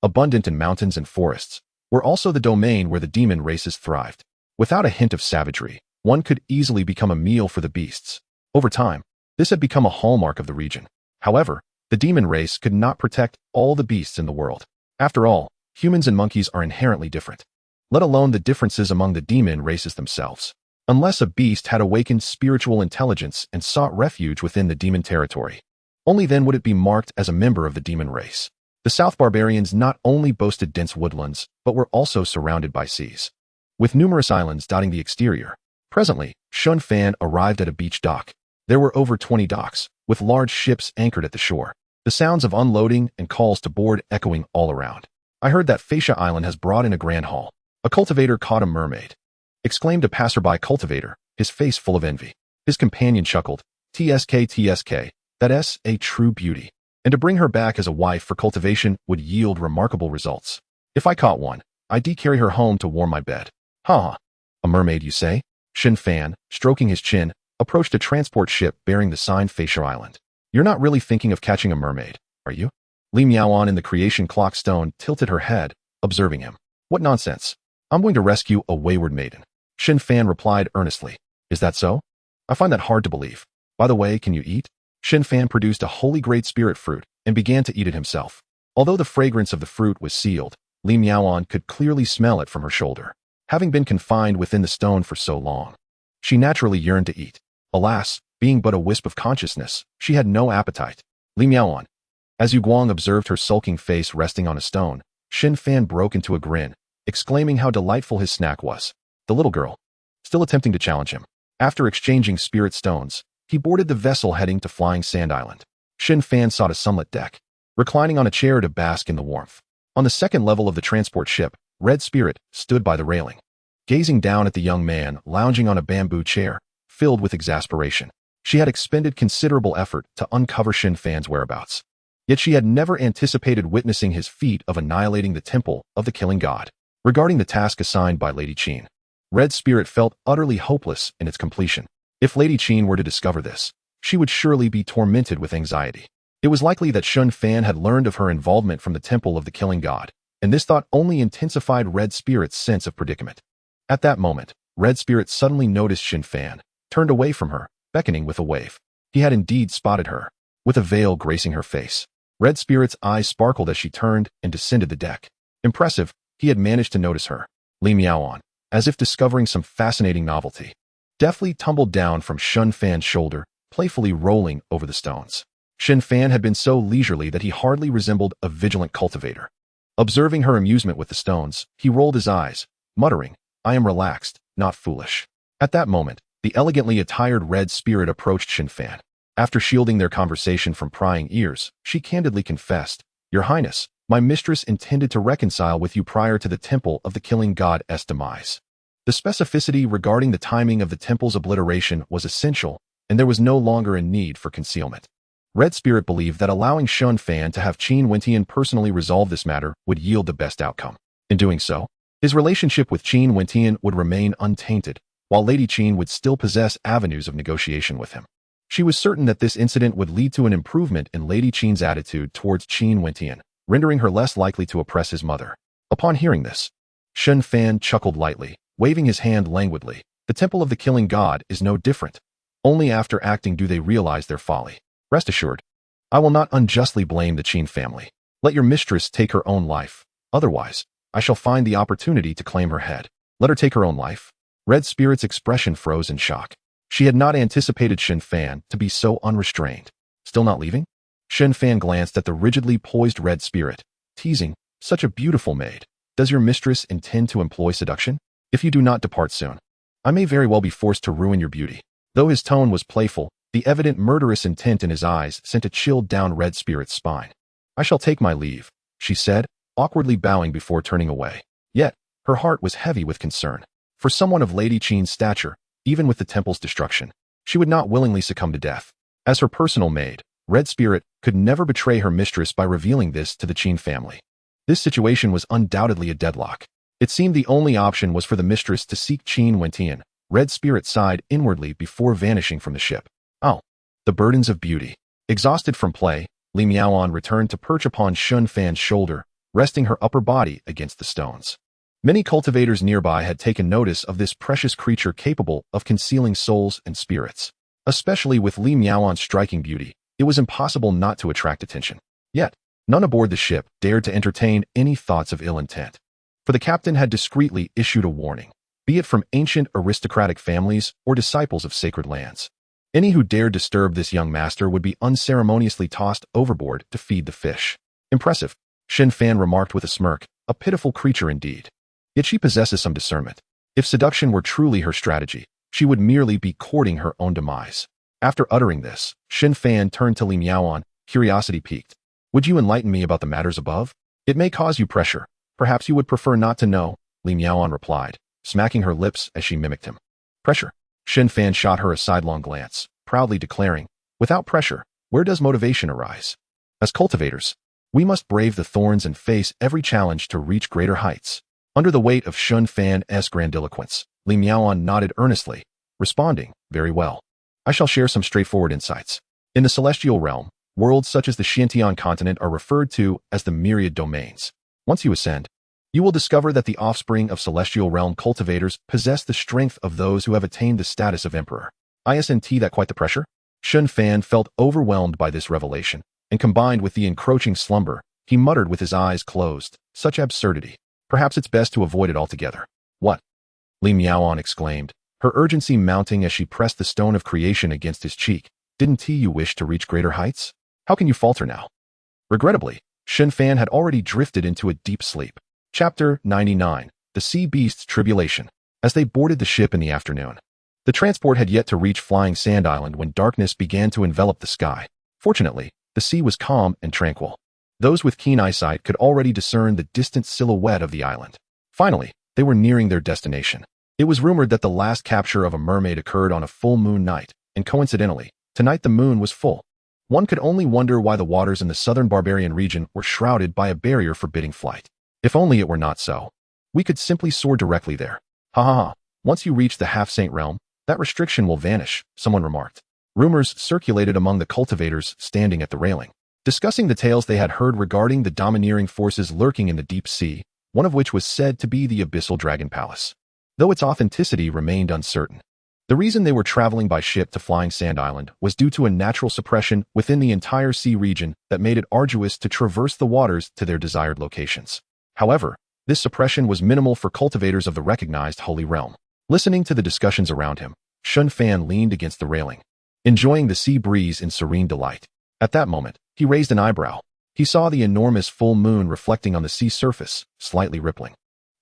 Speaker 1: abundant in mountains and forests, were also the domain where the demon races thrived. Without a hint of savagery, one could easily become a meal for the beasts. Over time, this had become a hallmark of the region. However, the demon race could not protect all the beasts in the world. After all, Humans and monkeys are inherently different, let alone the differences among the demon races themselves. Unless a beast had awakened spiritual intelligence and sought refuge within the demon territory, only then would it be marked as a member of the demon race. The South Barbarians not only boasted dense woodlands, but were also surrounded by seas, with numerous islands dotting the exterior. Presently, Shen Fan arrived at a beach dock. There were over 20 docks, with large ships anchored at the shore, the sounds of unloading and calls to board echoing all around. I heard that Xianxia Island has brought in a grand haul. A cultivator caught a mermaid, exclaimed a passerby cultivator, his face full of envy. His companion chuckled, TSK, that's a true beauty. And to bring her back as a wife for cultivation would yield remarkable results. If I caught one, I'd carry her home to warm my bed. Ha! A mermaid, you say? Shen Fan, stroking his chin, approached a transport ship bearing the sign Xianxia Island. You're not really thinking of catching a mermaid, are you? Li Miaoan in the creation clock stone tilted her head, observing him. What nonsense. I'm going to rescue a wayward maiden. Shen Fan replied earnestly. Is that so? I find that hard to believe. By the way, can you eat? Shen Fan produced a holy great spirit fruit and began to eat it himself. Although the fragrance of the fruit was sealed, Li Miaoan could clearly smell it from her shoulder. Having been confined within the stone for so long, she naturally yearned to eat. Alas, being but a wisp of consciousness, she had no appetite. Li Miaoan. As Yu Guang observed her sulking face resting on a stone, Shen Fan broke into a grin, exclaiming how delightful his snack was. The little girl, still attempting to challenge him. After exchanging spirit stones, he boarded the vessel heading to Flying Sand Island. Shen Fan sought a sunlit deck, reclining on a chair to bask in the warmth. On the second level of the transport ship, Red Spirit stood by the railing, gazing down at the young man lounging on a bamboo chair, filled with exasperation. She had expended considerable effort to uncover Shen Fan's whereabouts, yet she had never anticipated witnessing his feat of annihilating the temple of the killing god. Regarding the task assigned by Lady Qin, Red Spirit felt utterly hopeless in its completion. If Lady Qin were to discover this, she would surely be tormented with anxiety. It was likely that Shen Fan had learned of her involvement from the temple of the killing god, and this thought only intensified Red Spirit's sense of predicament. At that moment, Red Spirit suddenly noticed Shen Fan, turned away from her, beckoning with a wave. He had indeed spotted her, with a veil gracing her face. Red Spirit's eyes sparkled as she turned and descended the deck. Impressive, he had managed to notice her. Li Miaoan, as if discovering some fascinating novelty, deftly tumbled down from Shen Fan's shoulder, playfully rolling over the stones. Shen Fan had been so leisurely that he hardly resembled a vigilant cultivator. Observing her amusement with the stones, he rolled his eyes, muttering, I am relaxed, not foolish. At that moment, the elegantly attired Red Spirit approached Shen Fan. After shielding their conversation from prying ears, she candidly confessed, Your Highness, my mistress intended to reconcile with you prior to the temple of the killing god's demise. The specificity regarding the timing of the temple's obliteration was essential, and there was no longer a need for concealment. Red Spirit believed that allowing Shen Fan to have Qin Wentian personally resolve this matter would yield the best outcome. In doing so, his relationship with Qin Wentian would remain untainted, while Lady Qin would still possess avenues of negotiation with him. She was certain that this incident would lead to an improvement in Lady Qin's attitude towards Qin Wentian, rendering her less likely to oppress his mother. Upon hearing this, Shen Fan chuckled lightly, waving his hand languidly. The temple of the killing god is no different. Only after acting do they realize their folly. Rest assured, I will not unjustly blame the Qin family. Let your mistress take her own life. Otherwise, I shall find the opportunity to claim her head. Let her take her own life. Red Spirit's expression froze in shock. She had not anticipated Shen Fan to be so unrestrained. Still not leaving? Shen Fan glanced at the rigidly poised Red Spirit, teasing, such a beautiful maid. Does your mistress intend to employ seduction? If you do not depart soon, I may very well be forced to ruin your beauty. Though his tone was playful, the evident murderous intent in his eyes sent a chill down Red Spirit's spine. I shall take my leave, she said, awkwardly bowing before turning away. Yet, her heart was heavy with concern. For someone of Lady Qin's stature, even with the temple's destruction, she would not willingly succumb to death. As her personal maid, Red Spirit could never betray her mistress by revealing this to the Qin family. This situation was undoubtedly a deadlock. It seemed the only option was for the mistress to seek Qin Wentian. Red Spirit sighed inwardly before vanishing from the ship. Oh, the burdens of beauty. Exhausted from play, Li Miaoan returned to perch upon Shen Fan's shoulder, resting her upper body against the stones. Many cultivators nearby had taken notice of this precious creature capable of concealing souls and spirits. Especially with Li Miaoan's striking beauty, it was impossible not to attract attention. Yet, None aboard the ship dared to entertain any thoughts of ill intent, for the captain had discreetly issued a warning, be it from ancient aristocratic families or disciples of sacred lands. Any who dared disturb this young master would be unceremoniously tossed overboard to feed the fish. Impressive, Shen Fan remarked with a smirk, a pitiful creature indeed. Yet she possesses some discernment. If seduction were truly her strategy, she would merely be courting her own demise. After uttering this, Shen Fan turned to Li Miaoan, curiosity piqued. Would you enlighten me about the matters above? It may cause you pressure. Perhaps you would prefer not to know, Li Miaoan replied, smacking her lips as she mimicked him. Pressure. Shen Fan shot her a sidelong glance, proudly declaring, without pressure, where does motivation arise? As cultivators, we must brave the thorns and face every challenge to reach greater heights. Under the weight of Shen Fan's grandiloquence, Li Miaoan nodded earnestly, responding, very well. I shall share some straightforward insights. In the celestial realm, worlds such as the Xianxian continent are referred to as the myriad domains. Once you ascend, you will discover that the offspring of celestial realm cultivators possess the strength of those who have attained the status of emperor. Isn't that quite the pressure? Shen Fan felt overwhelmed by this revelation, and combined with the encroaching slumber, he muttered with his eyes closed, such absurdity. Perhaps it's best to avoid it altogether. What? Li Miaoan exclaimed, her urgency mounting as she pressed the stone of creation against his cheek. Didn't you wish to reach greater heights? How can you falter now? Regrettably, Shen Fan had already drifted into a deep sleep. Chapter 99, The Sea Beast's Tribulation. As they boarded the ship in the afternoon, the transport had yet to reach Flying Sand Island when darkness began to envelop the sky. Fortunately, the sea was calm and tranquil. Those with keen eyesight could already discern the distant silhouette of the island. Finally, they were nearing their destination. It was rumored that the last capture of a mermaid occurred on a full moon night, and coincidentally, tonight the moon was full. One could only wonder why the waters in the southern barbarian region were shrouded by a barrier forbidding flight. If only it were not so. We could simply soar directly there. Ha ha ha. Once you reach the half-saint realm, that restriction will vanish, someone remarked. Rumors circulated among the cultivators standing at the railing, discussing the tales they had heard regarding the domineering forces lurking in the deep sea, one of which was said to be the Abyssal Dragon Palace. Though its authenticity remained uncertain. The reason they were traveling by ship to Flying Sand Island was due to a natural suppression within the entire sea region that made it arduous to traverse the waters to their desired locations. However, this suppression was minimal for cultivators of the recognized Holy Realm. Listening to the discussions around him, Shen Fan leaned against the railing, enjoying the sea breeze in serene delight. At that moment, he raised an eyebrow. He saw the enormous full moon reflecting on the sea surface, slightly rippling.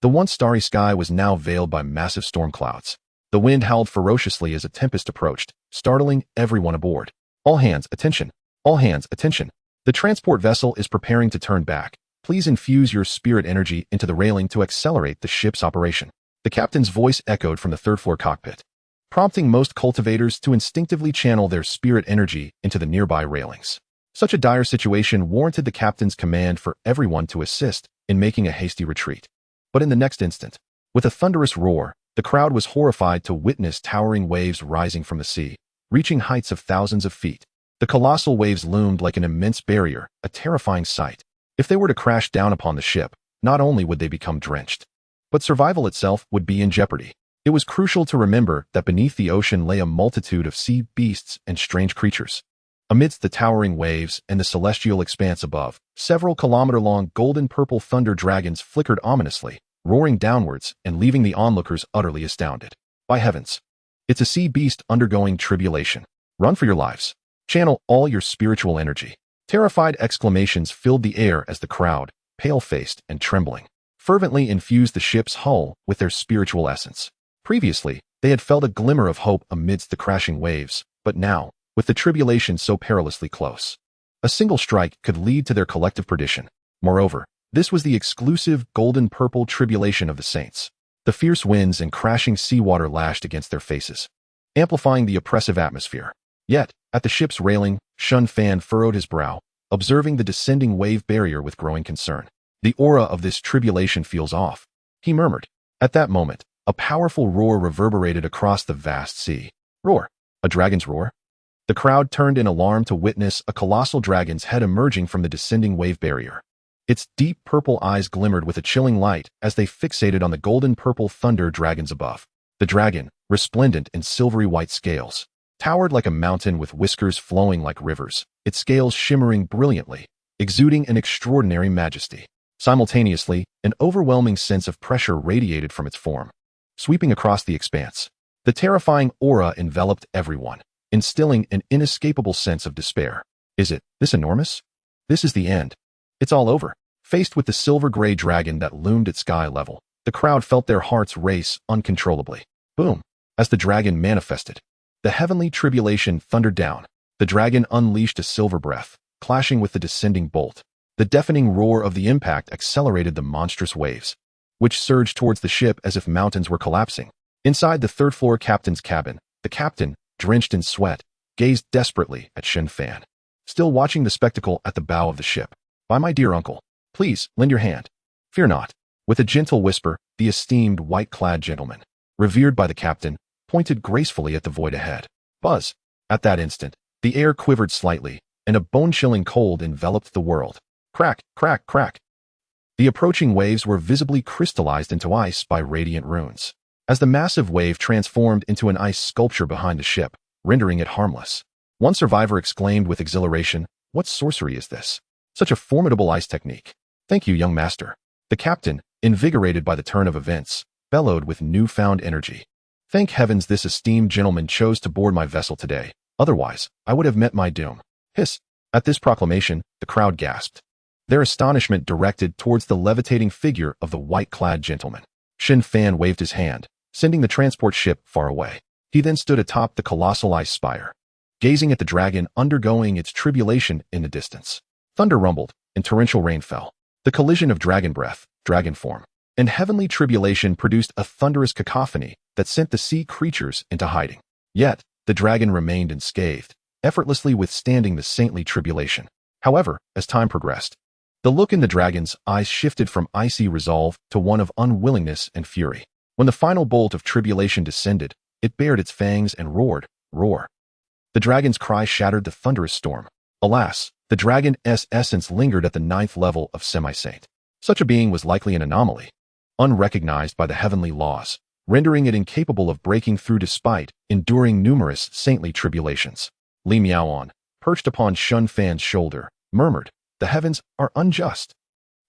Speaker 1: The once starry sky was now veiled by massive storm clouds. The wind howled ferociously as a tempest approached, startling everyone aboard. All hands, attention! All hands, attention! The transport vessel is preparing to turn back. Please infuse your spirit energy into the railing to accelerate the ship's operation. The captain's voice echoed from the third-floor cockpit, prompting most cultivators to instinctively channel their spirit energy into the nearby railings. Such a dire situation warranted the captain's command for everyone to assist in making a hasty retreat. But in the next instant, with a thunderous roar, the crowd was horrified to witness towering waves rising from the sea, reaching heights of thousands of feet. The colossal waves loomed like an immense barrier, a terrifying sight. If they were to crash down upon the ship, not only would they become drenched, but survival itself would be in jeopardy. It was crucial to remember that beneath the ocean lay a multitude of sea beasts and strange creatures. Amidst the towering waves and the celestial expanse above, several kilometer-long golden-purple thunder dragons flickered ominously, roaring downwards and leaving the onlookers utterly astounded. By heavens! It's a sea beast undergoing tribulation. Run for your lives. Channel all your spiritual energy. Terrified exclamations filled the air as the crowd, pale-faced and trembling, fervently infused the ship's hull with their spiritual essence. Previously, they had felt a glimmer of hope amidst the crashing waves, but now, with the tribulation so perilously close, a single strike could lead to their collective perdition. Moreover, this was the exclusive golden-purple tribulation of the saints. The fierce winds and crashing seawater lashed against their faces, amplifying the oppressive atmosphere. Yet, at the ship's railing, Shen Fan furrowed his brow, observing the descending wave barrier with growing concern. The aura of this tribulation feels off, he murmured. At that moment, a powerful roar reverberated across the vast sea. Roar? A dragon's roar? The crowd turned in alarm to witness a colossal dragon's head emerging from the descending wave barrier. Its deep purple eyes glimmered with a chilling light as they fixated on the golden-purple thunder dragons above. The dragon, resplendent in silvery white scales, towered like a mountain with whiskers flowing like rivers, its scales shimmering brilliantly, exuding an extraordinary majesty. Simultaneously, an overwhelming sense of pressure radiated from its form, sweeping across the expanse. The terrifying aura enveloped everyone, instilling an inescapable sense of despair. Is it this enormous? This is the end. It's all over. Faced with the silver-gray dragon that loomed at sky level, the crowd felt their hearts race uncontrollably. Boom! As the dragon manifested, the heavenly tribulation thundered down. The dragon unleashed a silver breath, clashing with the descending bolt. The deafening roar of the impact accelerated the monstrous waves, which surged towards the ship as if mountains were collapsing. Inside the third-floor captain's cabin, the captain, drenched in sweat, gazed desperately at Shen Fan, still watching the spectacle at the bow of the ship. "By my dear uncle, please lend your hand. Fear not." With a gentle whisper, the esteemed white-clad gentleman, revered by the captain, pointed gracefully at the void ahead. Buzz! At that instant, the air quivered slightly, and a bone-chilling cold enveloped the world. Crack, crack, crack. The approaching waves were visibly crystallized into ice by radiant runes, as the massive wave transformed into an ice sculpture behind the ship, rendering it harmless. One survivor exclaimed with exhilaration, "What sorcery is this? Such a formidable ice technique." "Thank you, young master." The captain, invigorated by the turn of events, bellowed with newfound energy. "Thank heavens this esteemed gentleman chose to board my vessel today. Otherwise, I would have met my doom." Hiss! At this proclamation, the crowd gasped, their astonishment directed towards the levitating figure of the white-clad gentleman. Shen Fan waved his hand, sending the transport ship far away. He then stood atop the colossal ice spire, gazing at the dragon undergoing its tribulation in the distance. Thunder rumbled, and torrential rain fell. The collision of dragon breath, dragon form, and heavenly tribulation produced a thunderous cacophony that sent the sea creatures into hiding. Yet, the dragon remained unscathed, effortlessly withstanding the saintly tribulation. However, as time progressed, the look in the dragon's eyes shifted from icy resolve to one of unwillingness and fury. When the final bolt of tribulation descended, it bared its fangs and roared, roar. The dragon's cry shattered the thunderous storm. Alas, the dragon's essence lingered at the 9th level of semi-saint. Such a being was likely an anomaly, unrecognized by the heavenly laws, rendering it incapable of breaking through despite enduring numerous saintly tribulations. Li Miaoan, perched upon Shen Fan's shoulder, murmured, "The heavens are unjust."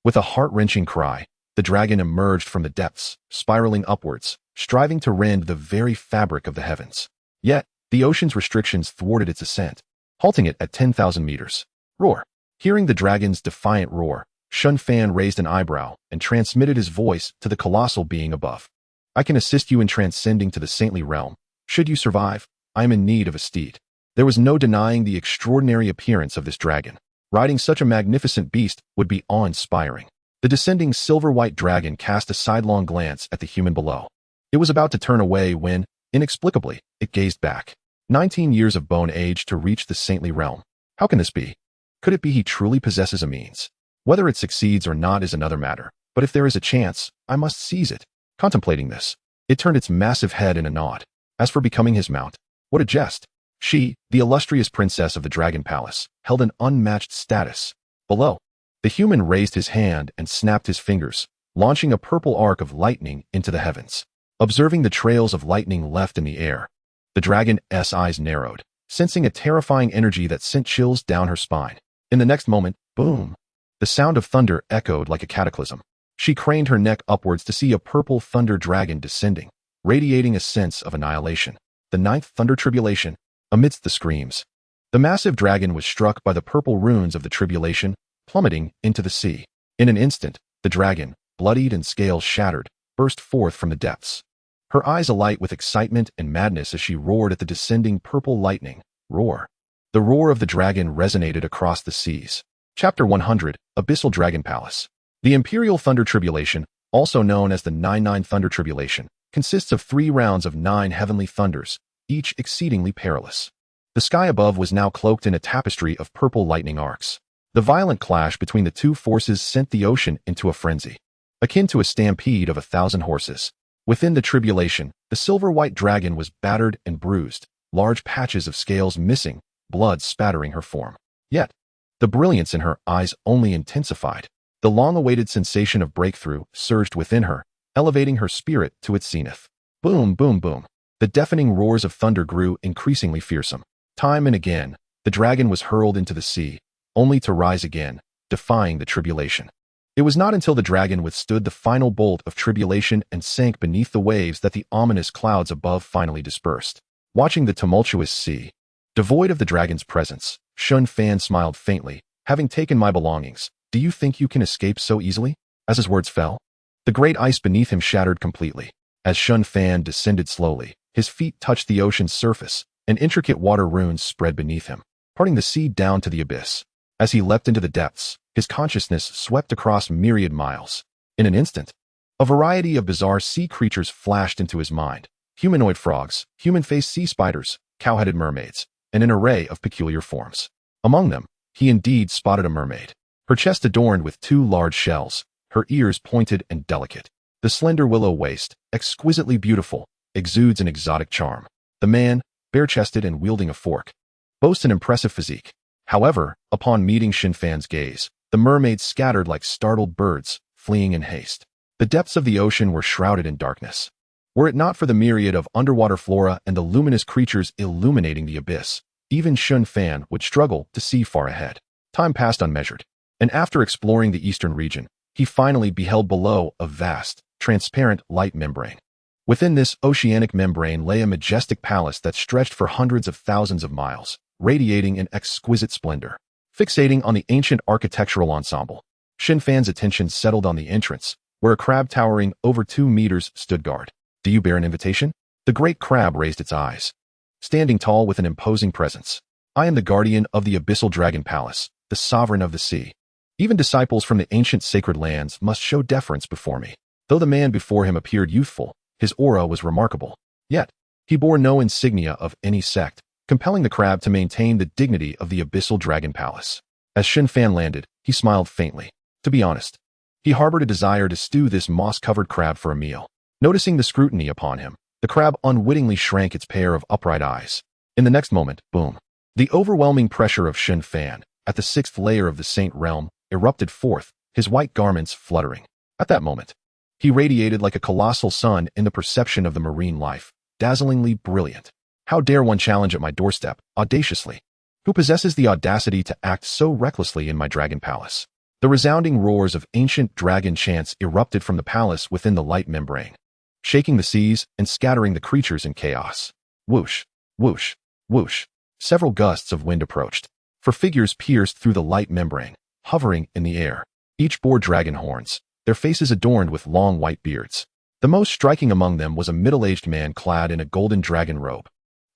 Speaker 1: With a heart-wrenching cry, the dragon emerged from the depths, spiraling upwards, striving to rend the very fabric of the heavens. Yet, the ocean's restrictions thwarted its ascent, halting it at 10,000 meters. Roar! Hearing the dragon's defiant roar, Shen Fan raised an eyebrow and transmitted his voice to the colossal being above. "I can assist you in transcending to the saintly realm. Should you survive, I am in need of a steed." There was no denying the extraordinary appearance of this dragon. Riding such a magnificent beast would be awe-inspiring. The descending silver-white dragon cast a sidelong glance at the human below. It was about to turn away when, inexplicably, it gazed back. 19 years of bone age to reach the saintly realm. How can this be? Could it be he truly possesses a means? Whether it succeeds or not is another matter, but if there is a chance, I must seize it. Contemplating this, it turned its massive head in a nod. As for becoming his mount, what a jest! She, the illustrious princess of the Dragon Palace, held an unmatched status. Below, the human raised his hand and snapped his fingers, launching a purple arc of lightning into the heavens. Observing the trails of lightning left in the air, the dragon's eyes narrowed, sensing a terrifying energy that sent chills down her spine. In the next moment, boom! The sound of thunder echoed like a cataclysm. She craned her neck upwards to see a purple thunder dragon descending, radiating a sense of annihilation. The 9th thunder tribulation. Amidst the screams, the massive dragon was struck by the purple runes of the tribulation, plummeting into the sea. In an instant, the dragon, bloodied and scales shattered, burst forth from the depths. Her eyes alight with excitement and madness as she roared at the descending purple lightning. Roar! The roar of the dragon resonated across the seas. Chapter 100, Abyssal Dragon Palace. The Imperial Thunder Tribulation, also known as the 9-9 Thunder Tribulation, consists of 3 rounds of 9 heavenly thunders, each exceedingly perilous. The sky above was now cloaked in a tapestry of purple lightning arcs. The violent clash between the two forces sent the ocean into a frenzy, akin to a stampede of 1,000 horses. Within the tribulation, the silver-white dragon was battered and bruised, large patches of scales missing, blood spattering her form. Yet, the brilliance in her eyes only intensified. The long-awaited sensation of breakthrough surged within her, elevating her spirit to its zenith. Boom, boom, boom. The deafening roars of thunder grew increasingly fearsome. Time and again, the dragon was hurled into the sea, only to rise again, defying the tribulation. It was not until the dragon withstood the final bolt of tribulation and sank beneath the waves that the ominous clouds above finally dispersed. Watching the tumultuous sea, devoid of the dragon's presence, Shen Fan smiled faintly. Having taken my belongings, do you think you can escape so easily? As his words fell, the great ice beneath him shattered completely. As Shen Fan descended slowly, his feet touched the ocean's surface, and intricate water runes spread beneath him, parting the sea down to the abyss. As he leapt into the depths, his consciousness swept across myriad miles. In an instant, a variety of bizarre sea creatures flashed into his mind. Humanoid frogs, human-faced sea spiders, cow-headed mermaids, and an array of peculiar forms. Among them, he indeed spotted a mermaid, her chest adorned with 2 large shells, her ears pointed and delicate. The slender willow waist, exquisitely beautiful, exudes an exotic charm. The man, bare-chested and wielding a fork, boasts an impressive physique. However, upon meeting Shen Fan's gaze, the mermaids scattered like startled birds, fleeing in haste. The depths of the ocean were shrouded in darkness. Were it not for the myriad of underwater flora and the luminous creatures illuminating the abyss, even Shen Fan would struggle to see far ahead. Time passed unmeasured, and after exploring the eastern region, he finally beheld below a vast, transparent light membrane. Within this oceanic membrane lay a majestic palace that stretched for hundreds of thousands of miles, radiating in exquisite splendor. Fixating on the ancient architectural ensemble, Shen Fan's attention settled on the entrance, where a crab towering over 2 meters stood guard. Do you bear an invitation? The great crab raised its eyes, standing tall with an imposing presence. I am the guardian of the abyssal dragon palace, the sovereign of the sea. Even disciples from the ancient sacred lands must show deference before me. Though the man before him appeared youthful, his aura was remarkable. Yet, he bore no insignia of any sect, compelling the crab to maintain the dignity of the abyssal dragon palace. As Shen Fan landed, he smiled faintly. To be honest, he harbored a desire to stew this moss-covered crab for a meal. Noticing the scrutiny upon him, the crab unwittingly shrank its pair of upright eyes. In the next moment, boom! The overwhelming pressure of Shen Fan, at the 6th layer of the Saint realm, erupted forth, his white garments fluttering. At that moment, he radiated like a colossal sun in the perception of the marine life, dazzlingly brilliant. How dare one challenge at my doorstep, audaciously? Who possesses the audacity to act so recklessly in my dragon palace? The resounding roars of ancient dragon chants erupted from the palace within the light membrane, shaking the seas and scattering the creatures in chaos. Whoosh, whoosh, whoosh. Several gusts of wind approached, for figures pierced through the light membrane, hovering in the air. Each bore dragon horns, their faces adorned with long white beards. The most striking among them was a middle-aged man clad in a golden dragon robe,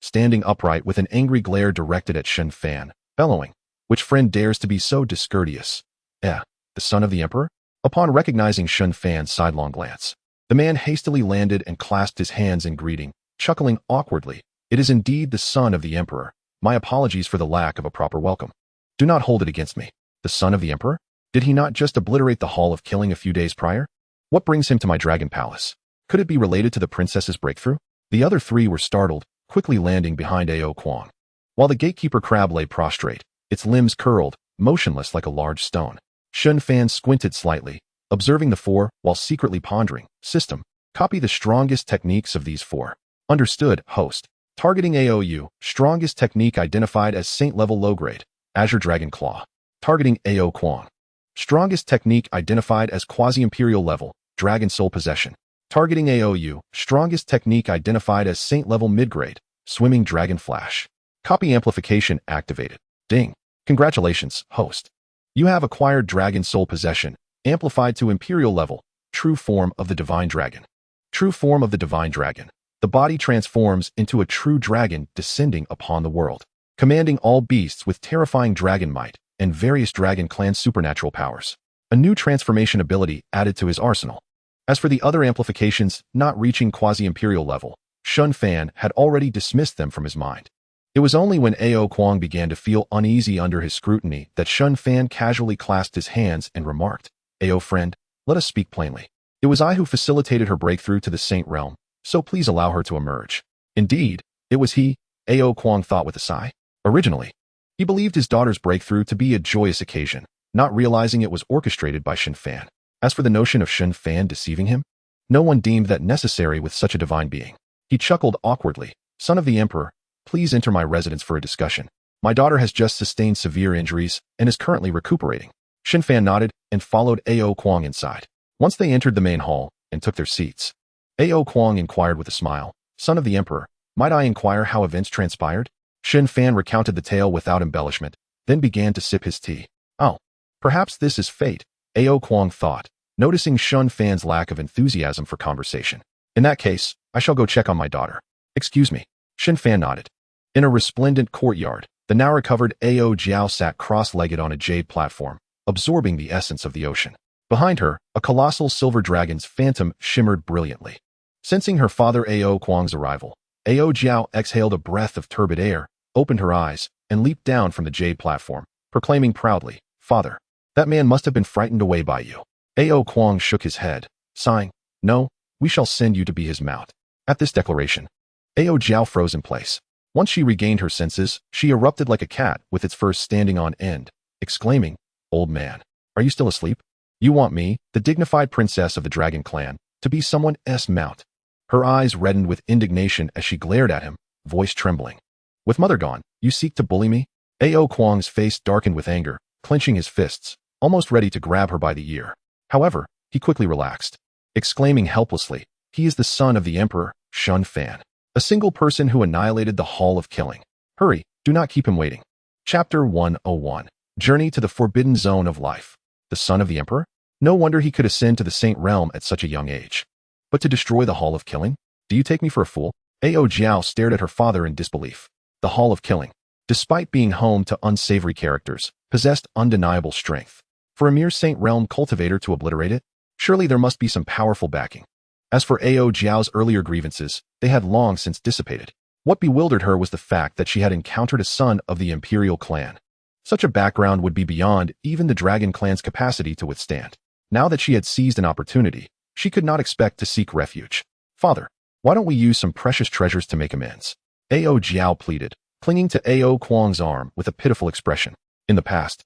Speaker 1: standing upright with an angry glare directed at Shen Fan, bellowing, "Which friend dares to be so discourteous? The son of the emperor?" Upon recognizing Shen Fan's sidelong glance, the man hastily landed and clasped his hands in greeting, chuckling awkwardly. "It is indeed the son of the emperor. My apologies for the lack of a proper welcome. Do not hold it against me. The son of the emperor? Did he not just obliterate the Hall of Killing a few days prior? What brings him to my dragon palace? Could it be related to the princess's breakthrough?" The other 3 were startled, quickly landing behind Ao Kwang, while the gatekeeper crab lay prostrate, its limbs curled, motionless like a large stone. Shen Fan squinted slightly, observing the 4 while secretly pondering. System. Copy the strongest techniques of these 4. Understood, host. Targeting AOU. Strongest technique identified as Saint-level low-grade. Azure Dragon Claw. Targeting Ao Kwang. Strongest technique identified as Quasi-Imperial level. Dragon Soul Possession. Targeting AOU. Strongest technique identified as Saint-level mid-grade. Swimming Dragon Flash. Copy amplification activated. Ding. Congratulations, host. You have acquired Dragon Soul Possession, amplified to Imperial level, true form of the Divine Dragon. True form of the Divine Dragon. The body transforms into a true dragon descending upon the world, commanding all beasts with terrifying dragon might and various dragon clan supernatural powers. A new transformation ability added to his arsenal. As for the other amplifications not reaching quasi-imperial level, Shen Fan had already dismissed them from his mind. It was only when Ao Kwang began to feel uneasy under his scrutiny that Shen Fan casually clasped his hands and remarked, "Ao friend, let us speak plainly. It was I who facilitated her breakthrough to the Saint realm, so please allow her to emerge." Indeed, it was he, Ao Kwang thought with a sigh. Originally, he believed his daughter's breakthrough to be a joyous occasion, not realizing it was orchestrated by Shen Fan. As for the notion of Shen Fan deceiving him, no one deemed that necessary with such a divine being. He chuckled awkwardly. "Son of the emperor, please enter my residence for a discussion. My daughter has just sustained severe injuries and is currently recuperating." Shen Fan nodded and followed Ao Kuang inside. Once they entered the main hall and took their seats, Ao Kuang inquired with a smile, "Son of the Emperor, might I inquire how events transpired?" Shen Fan recounted the tale without embellishment, then began to sip his tea. "Oh, perhaps this is fate," Ao Kuang thought, noticing Shen Fan's lack of enthusiasm for conversation. "In that case, I shall go check on my daughter." "Excuse me." Shen Fan nodded. In a resplendent courtyard, the now-recovered Ao Jiao sat cross-legged on a jade platform, absorbing the essence of the ocean. Behind her, a colossal silver dragon's phantom shimmered brilliantly. Sensing her father Ao Kuang's arrival, Ao Jiao exhaled a breath of turbid air, opened her eyes, and leaped down from the jade platform, proclaiming proudly, "Father, that man must have been frightened away by you." Ao Kuang shook his head, sighing, "No, we shall send you to be his mount." At this declaration, Ao Jiao froze in place. Once she regained her senses, she erupted like a cat with its fur standing on end, exclaiming, "Old man, are you still asleep? You want me, the dignified princess of the dragon clan, to be someone's mount?" Her eyes reddened with indignation as she glared at him, voice trembling. "With mother gone, you seek to bully me?" Ao Kuang's face darkened with anger, clenching his fists, almost ready to grab her by the ear. However, he quickly relaxed, exclaiming helplessly, "He is the son of the Emperor, Shen Fan, a single person who annihilated the Hall of Killing. Hurry, do not keep him waiting." Chapter 101. Journey to the Forbidden Zone of Life. The son of the Emperor? No wonder he could ascend to the Saint Realm at such a young age. But to destroy the Hall of Killing? Do you take me for a fool? Ao Jiao stared at her father in disbelief. The Hall of Killing, despite being home to unsavory characters, possessed undeniable strength. For a mere Saint Realm cultivator to obliterate it? Surely there must be some powerful backing. As for Ao Jiao's earlier grievances, they had long since dissipated. What bewildered her was the fact that she had encountered a son of the imperial clan. Such a background would be beyond even the dragon clan's capacity to withstand. Now that she had seized an opportunity, she could not expect to seek refuge. "Father, why don't we use some precious treasures to make amends?" Ao Jiao pleaded, clinging to Ao Kuang's arm with a pitiful expression. In the past,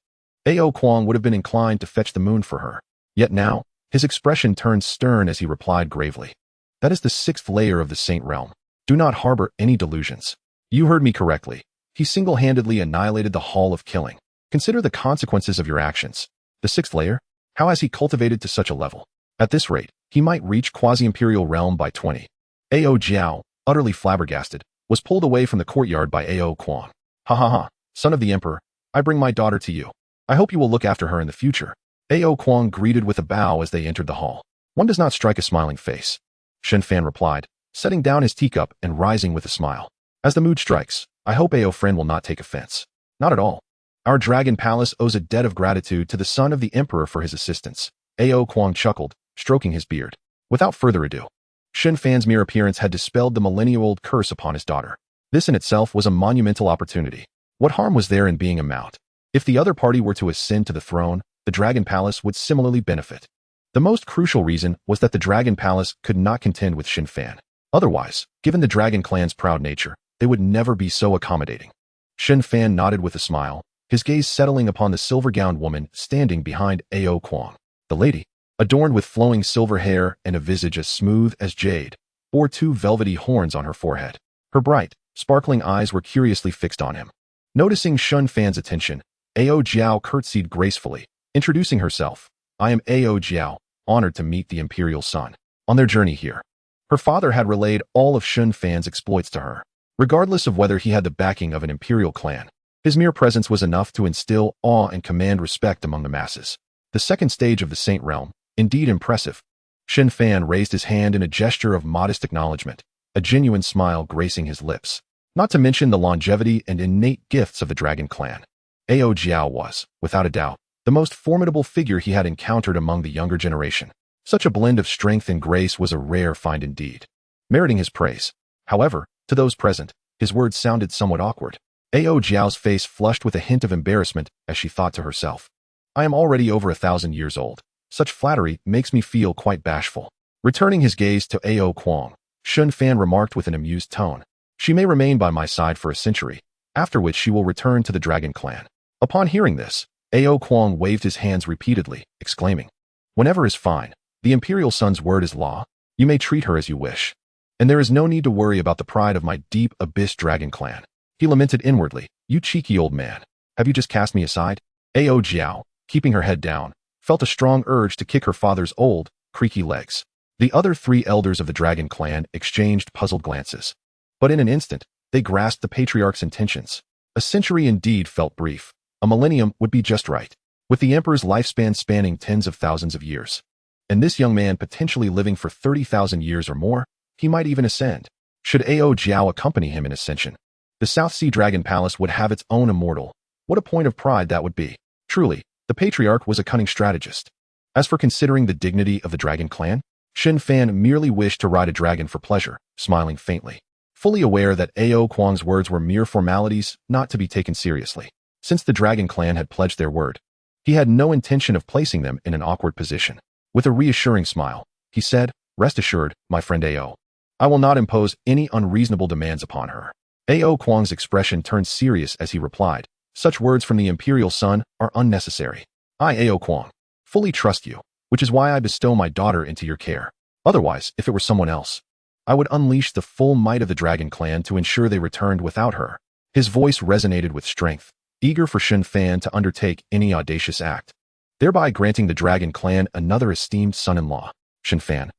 Speaker 1: Ao Kuang would have been inclined to fetch the moon for her. Yet now, his expression turned stern as he replied gravely, "That is the 6th layer of the Saint Realm. Do not harbor any delusions. You heard me correctly. He single-handedly annihilated the Hall of Killing. Consider the consequences of your actions. The 6th layer? How has he cultivated to such a level? At this rate, he might reach quasi-imperial realm by 20. Ao Jiao, utterly flabbergasted, was pulled away from the courtyard by Ao Kuang. "Ha ha ha, son of the Emperor, I bring my daughter to you. I hope you will look after her in the future." Ao Kuang greeted with a bow as they entered the hall. "One does not strike a smiling face," Shen Fan replied, setting down his teacup and rising with a smile. "As the mood strikes, I hope Ao friend will not take offense." "Not at all. Our dragon palace owes a debt of gratitude to the son of the Emperor for his assistance." Ao Kuang chuckled, stroking his beard. Without further ado, Shen Fan's mere appearance had dispelled the millennia-old curse upon his daughter. This in itself was a monumental opportunity. What harm was there in being a mount? If the other party were to ascend to the throne, the Dragon Palace would similarly benefit. The most crucial reason was that the Dragon Palace could not contend with Shen Fan. Otherwise, given the Dragon Clan's proud nature, they would never be so accommodating. Shen Fan nodded with a smile, his gaze settling upon the silver-gowned woman standing behind Ao Kuang. The lady, adorned with flowing silver hair and a visage as smooth as jade, bore 2 velvety horns on her forehead. Her bright, sparkling eyes were curiously fixed on him. Noticing Shen Fan's attention, Ao Jiao curtsied gracefully, introducing herself. "I am Ao Jiao, honored to meet the imperial son." On their journey here, her father had relayed all of Shen Fan's exploits to her. Regardless of whether he had the backing of an imperial clan, his mere presence was enough to instill awe and command respect among the masses. The second stage of the Saint Realm, indeed impressive. Shen Fan raised his hand in a gesture of modest acknowledgement, a genuine smile gracing his lips. Not to mention the longevity and innate gifts of the Dragon Clan. Ao Jiao was, without a doubt, the most formidable figure he had encountered among the younger generation. Such a blend of strength and grace was a rare find indeed, meriting his praise. However, to those present, his words sounded somewhat awkward. Ao Jiao's face flushed with a hint of embarrassment as she thought to herself, "I am already over 1,000 years old. Such flattery makes me feel quite bashful." Returning his gaze to Ao Kuang, Shen Fan remarked with an amused tone, "She may remain by my side for a century, after which she will return to the Dragon Clan." Upon hearing this, Ao Kuang waved his hands repeatedly, exclaiming, "Whenever is fine. The imperial son's word is law. You may treat her as you wish. And there is no need to worry about the pride of my deep abyss Dragon Clan." He lamented inwardly, "You cheeky old man. Have you just cast me aside?" Ao Jiao, keeping her head down, felt a strong urge to kick her father's old, creaky legs. The other 3 elders of the dragon clan exchanged puzzled glances. But in an instant, they grasped the patriarch's intentions. A century indeed felt brief. A millennium would be just right, with the emperor's lifespan spanning tens of thousands of years. And this young man potentially living for 30,000 years or more, he might even ascend. Should Ao Jiao accompany him in ascension, the South Sea Dragon Palace would have its own immortal. What a point of pride that would be. Truly, the patriarch was a cunning strategist. As for considering the dignity of the dragon clan, Shen Fan merely wished to ride a dragon for pleasure, smiling faintly, fully aware that Ao Kuang's words were mere formalities not to be taken seriously. Since the dragon clan had pledged their word, he had no intention of placing them in an awkward position. With a reassuring smile, he said, "Rest assured, my friend Ao. I will not impose any unreasonable demands upon her." Ao Kuang's expression turned serious as he replied, "Such words from the imperial son are unnecessary. I, Ao Kuang, fully trust you, which is why I bestow my daughter into your care. Otherwise, if it were someone else, I would unleash the full might of the dragon clan to ensure they returned without her." His voice resonated with strength, eager for Shen Fan to undertake any audacious act, thereby granting the dragon clan another esteemed son-in-law. Shen Fan.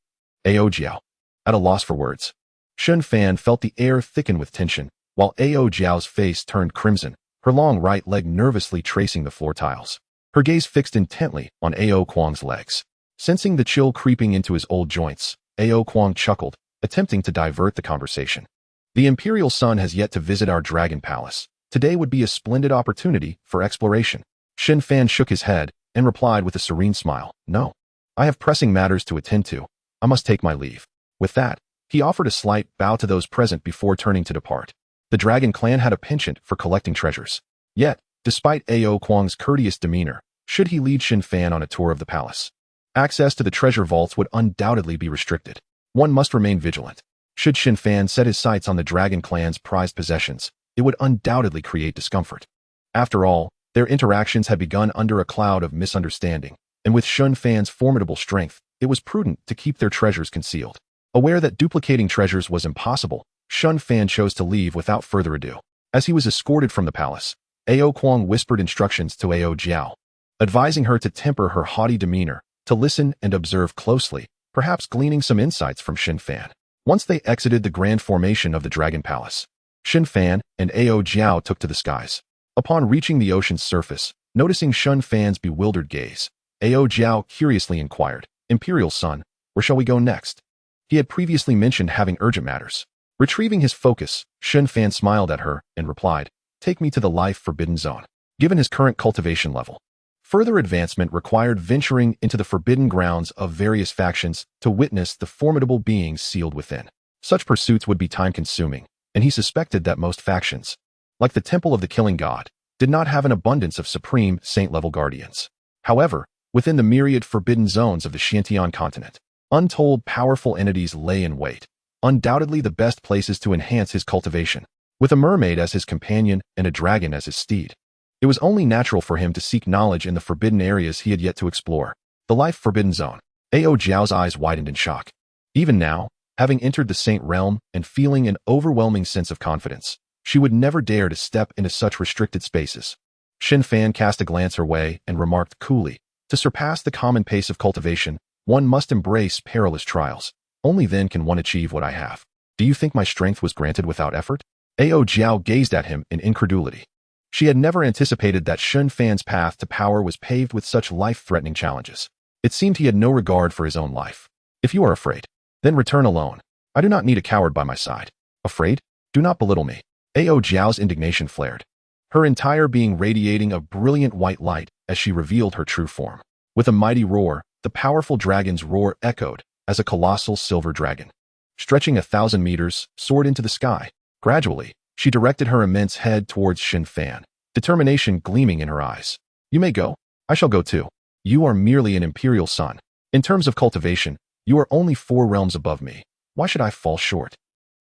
Speaker 1: Ao Jiao. At a loss for words, Shen Fan felt the air thicken with tension, while Ao Jiao's face turned crimson, her long right leg nervously tracing the floor tiles. Her gaze fixed intently on Ao Kuang's legs. Sensing the chill creeping into his old joints, Ao Kuang chuckled, attempting to divert the conversation. "The imperial son has yet to visit our dragon palace. Today would be a splendid opportunity for exploration." Shen Fan shook his head and replied with a serene smile, "No. I have pressing matters to attend to. I must take my leave." With that, he offered a slight bow to those present before turning to depart. The dragon clan had a penchant for collecting treasures. Yet, despite Ao Kuang's courteous demeanor, should he lead Shen Fan on a tour of the palace, access to the treasure vaults would undoubtedly be restricted. One must remain vigilant. Should Shen Fan set his sights on the dragon clan's prized possessions, it would undoubtedly create discomfort. After all, their interactions had begun under a cloud of misunderstanding, and with Shen Fan's formidable strength, it was prudent to keep their treasures concealed. Aware that duplicating treasures was impossible, Shen Fan chose to leave without further ado. As he was escorted from the palace, Ao Kuang whispered instructions to Ao Jiao, advising her to temper her haughty demeanor, to listen and observe closely, perhaps gleaning some insights from Shen Fan. Once they exited the grand formation of the Dragon Palace, Shen Fan and Ao Jiao took to the skies. Upon reaching the ocean's surface, noticing Shen Fan's bewildered gaze, Ao Jiao curiously inquired, "Imperial son, where shall we go next?" He had previously mentioned having urgent matters. Retrieving his focus, Shen Fan smiled at her and replied, "Take me to the life forbidden zone." Given his current cultivation level, further advancement required venturing into the forbidden grounds of various factions to witness the formidable beings sealed within. Such pursuits would be time-consuming, and he suspected that most factions, like the Temple of the Killing God, did not have an abundance of supreme saint-level guardians. However, within the myriad forbidden zones of the Xianxian continent, untold powerful entities lay in wait, undoubtedly the best places to enhance his cultivation. With a mermaid as his companion and a dragon as his steed, it was only natural for him to seek knowledge in the forbidden areas he had yet to explore. The life forbidden zone. Ao Jiao's eyes widened in shock. Even now, having entered the saint realm and feeling an overwhelming sense of confidence, she would never dare to step into such restricted spaces. Shen Fan cast a glance her way and remarked coolly, "To surpass the common pace of cultivation, one must embrace perilous trials. Only then can one achieve what I have. Do you think my strength was granted without effort?" Ao Jiao gazed at him in incredulity. She had never anticipated that Shen Fan's path to power was paved with such life-threatening challenges. It seemed he had no regard for his own life. "If you are afraid, then return alone. I do not need a coward by my side." "Afraid? Do not belittle me." Ao Jiao's indignation flared, her entire being radiating a brilliant white light as she revealed her true form. With a mighty roar, the powerful dragon's roar echoed as a colossal silver dragon, stretching 1,000 meters, soared into the sky. Gradually, she directed her immense head towards Shen Fan, determination gleaming in her eyes. "You may go. I shall go too. You are merely an imperial son. In terms of cultivation, you are only 4 realms above me. Why should I fall short?"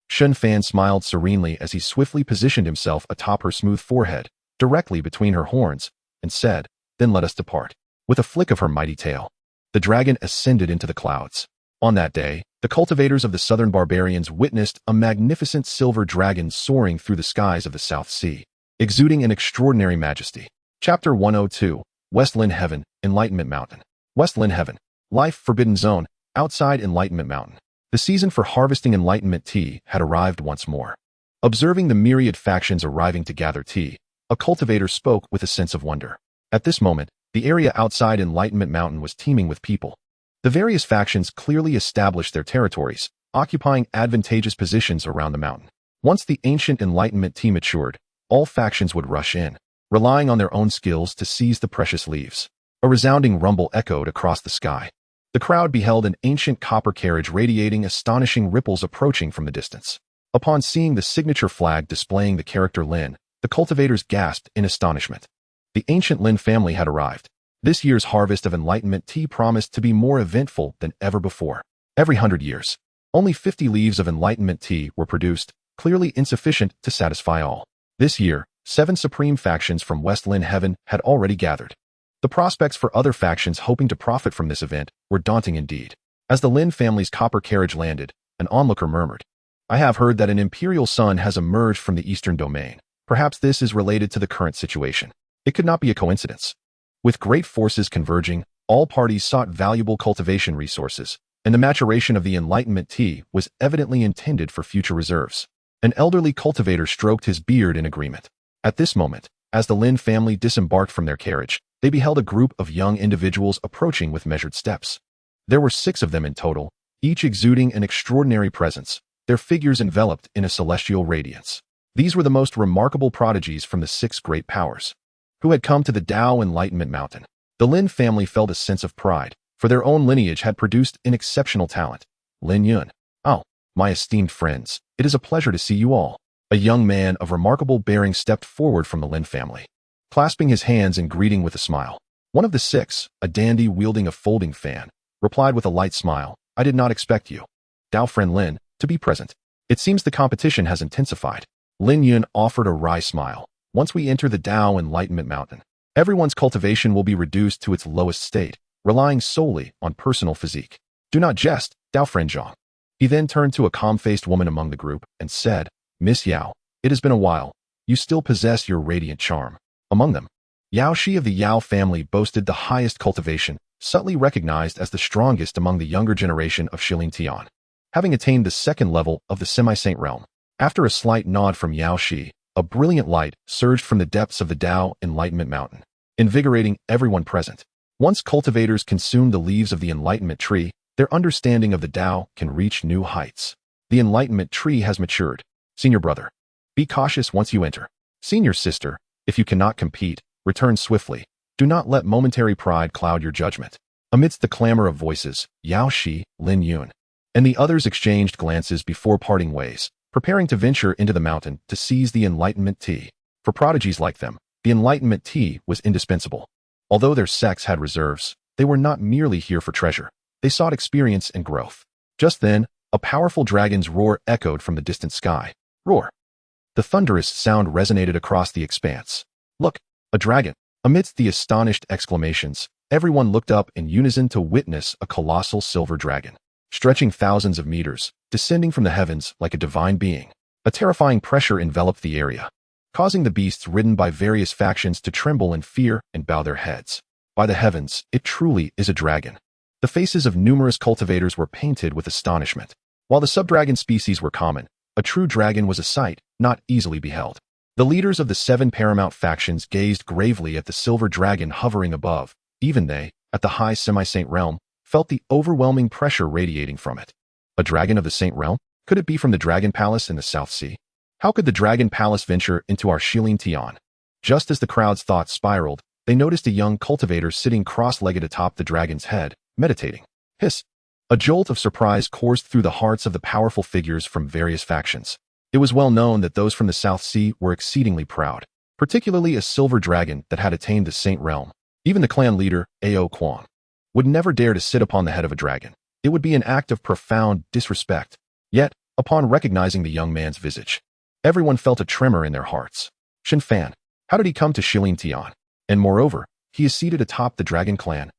Speaker 1: Shen Fan smiled serenely as he swiftly positioned himself atop her smooth forehead, directly between her horns, and said, "Then let us depart." With a flick of her mighty tail, the dragon ascended into the clouds. On that day, the cultivators of the southern barbarians witnessed a magnificent silver dragon soaring through the skies of the South Sea, exuding an extraordinary majesty. Chapter 102. West Lin Heaven, Enlightenment Mountain. West Lin Heaven, Life Forbidden Zone, outside Enlightenment Mountain. The season for harvesting enlightenment tea had arrived once more. Observing the myriad factions arriving to gather tea, a cultivator spoke with a sense of wonder. At this moment, the area outside Enlightenment Mountain was teeming with people. The various factions clearly established their territories, occupying advantageous positions around the mountain. Once the ancient Enlightenment tea matured, all factions would rush in, relying on their own skills to seize the precious leaves. A resounding rumble echoed across the sky. The crowd beheld an ancient copper carriage radiating astonishing ripples approaching from the distance. Upon seeing the signature flag displaying the character Lin, the cultivators gasped in astonishment. The ancient Lin family had arrived. This year's harvest of enlightenment tea promised to be more eventful than ever before. Every 100 years, only 50 leaves of enlightenment tea were produced, clearly insufficient to satisfy all. This year, 7 supreme factions from West Lin Heaven had already gathered. The prospects for other factions hoping to profit from this event were daunting indeed. As the Lin family's copper carriage landed, an onlooker murmured, "I have heard that an imperial sun has emerged from the eastern domain. Perhaps this is related to the current situation. It could not be a coincidence." With great forces converging, all parties sought valuable cultivation resources, and the maturation of the enlightenment tea was evidently intended for future reserves. An elderly cultivator stroked his beard in agreement. At this moment, as the Lin family disembarked from their carriage, they beheld a group of young individuals approaching with measured steps. There were 6 of them in total, each exuding an extraordinary presence, their figures enveloped in a celestial radiance. These were the most remarkable prodigies from the 6 great powers, who had come to the Tao Enlightenment Mountain. The Lin family felt a sense of pride, for their own lineage had produced an exceptional talent. Lin Yun. "Oh, my esteemed friends, it is a pleasure to see you all." A young man of remarkable bearing stepped forward from the Lin family, clasping his hands in greeting with a smile. One of the 6, a dandy wielding a folding fan, replied with a light smile, "I did not expect you, Dao friend Lin, to be present. It seems the competition has intensified." Lin Yun offered a wry smile. "Once we enter the Tao Enlightenment Mountain, everyone's cultivation will be reduced to its lowest state, relying solely on personal physique. Do not jest, Dao friend Zhang." He then turned to a calm-faced woman among the group and said, "Miss Yao, it has been a while. You still possess your radiant charm." Among them, Yao Shi of the Yao family boasted the highest cultivation, subtly recognized as the strongest among the younger generation of Shilin Tian, having attained the 2nd level of the semi-saint realm. After a slight nod from Yao Shi, a brilliant light surged from the depths of the Tao Enlightenment Mountain, invigorating everyone present. Once cultivators consume the leaves of the enlightenment tree, their understanding of the Tao can reach new heights. The enlightenment tree has matured. Senior brother, be cautious once you enter. Senior sister, if you cannot compete, return swiftly. Do not let momentary pride cloud your judgment. Amidst the clamor of voices, Yao Shi, Lin Yun, and the others exchanged glances before parting ways, preparing to venture into the mountain to seize the enlightenment tea. For prodigies like them, the enlightenment tea was indispensable. Although their sects had reserves, they were not merely here for treasure. They sought experience and growth. Just then, a powerful dragon's roar echoed from the distant sky. Roar. The thunderous sound resonated across the expanse. "Look, a dragon!" Amidst the astonished exclamations, everyone looked up in unison to witness a colossal silver dragon, stretching thousands of meters, descending from the heavens like a divine being. A terrifying pressure enveloped the area, causing the beasts ridden by various factions to tremble in fear and bow their heads. By the heavens, it truly is a dragon. The faces of numerous cultivators were painted with astonishment. While the subdragon species were common, a true dragon was a sight not easily beheld. The leaders of the 7 paramount factions gazed gravely at the silver dragon hovering above. Even they, at the high semi-saint realm, felt the overwhelming pressure radiating from it. A dragon of the saint realm? Could it be from the Dragon Palace in the South Sea? How could the Dragon Palace venture into our Shilin Tian? Just as the crowd's thoughts spiraled, they noticed a young cultivator sitting cross-legged atop the dragon's head, meditating. Hiss! A jolt of surprise coursed through the hearts of the powerful figures from various factions. It was well known that those from the South Sea were exceedingly proud, particularly a silver dragon that had attained the Saint Realm. Even the clan leader, Ao Kwang, would never dare to sit upon the head of a dragon. It would be an act of profound disrespect. Yet, upon recognizing the young man's visage, everyone felt a tremor in their hearts. Shen Fan, how did he come to Shilin Tian? And moreover, he is seated atop the dragon clan.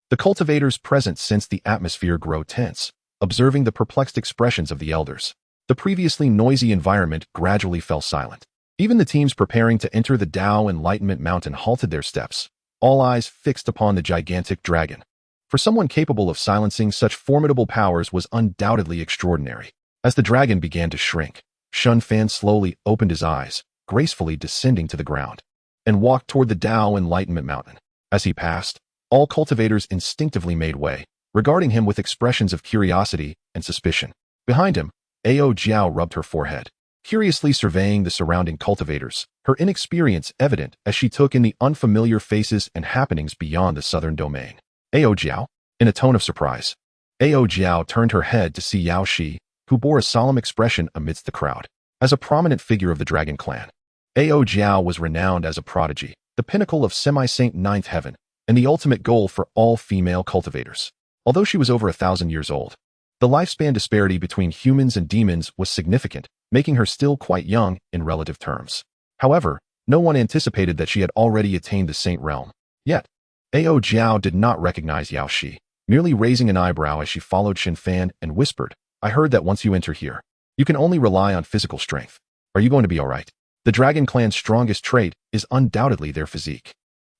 Speaker 1: The cultivators present sensed the atmosphere grow tense, observing the perplexed expressions of the elders. The previously noisy environment gradually fell silent. Even the teams preparing to enter the Tao Enlightenment Mountain halted their steps, all eyes fixed upon the gigantic dragon. For someone capable of silencing such formidable powers was undoubtedly extraordinary. As the dragon began to shrink, Shen Fan slowly opened his eyes, gracefully descending to the ground, and walked toward the Tao Enlightenment Mountain. As he passed, all cultivators instinctively made way, regarding him with expressions of curiosity and suspicion. Behind him, Ao Jiao rubbed her forehead, curiously surveying the surrounding cultivators, her inexperience evident as she took in the unfamiliar faces and happenings beyond the southern domain. Ao Jiao? In a tone of surprise, Ao Jiao turned her head to see Yao Shi, who bore a solemn expression amidst the crowd. As a prominent figure of the Dragon Clan, Ao Jiao was renowned as a prodigy, the pinnacle of semi-saint ninth heaven, and the ultimate goal for all female cultivators. Although she was over 1,000 years old, the lifespan disparity between humans and demons was significant, making her still quite young in relative terms. However, no one anticipated that she had already attained the saint realm. Yet, Ao Jiao did not recognize Yao Shi, merely raising an eyebrow as she followed Shen Fan and whispered, "I heard that once you enter here, you can only rely on physical strength. Are you going to be all right?" The Dragon Clan's strongest trait is undoubtedly their physique.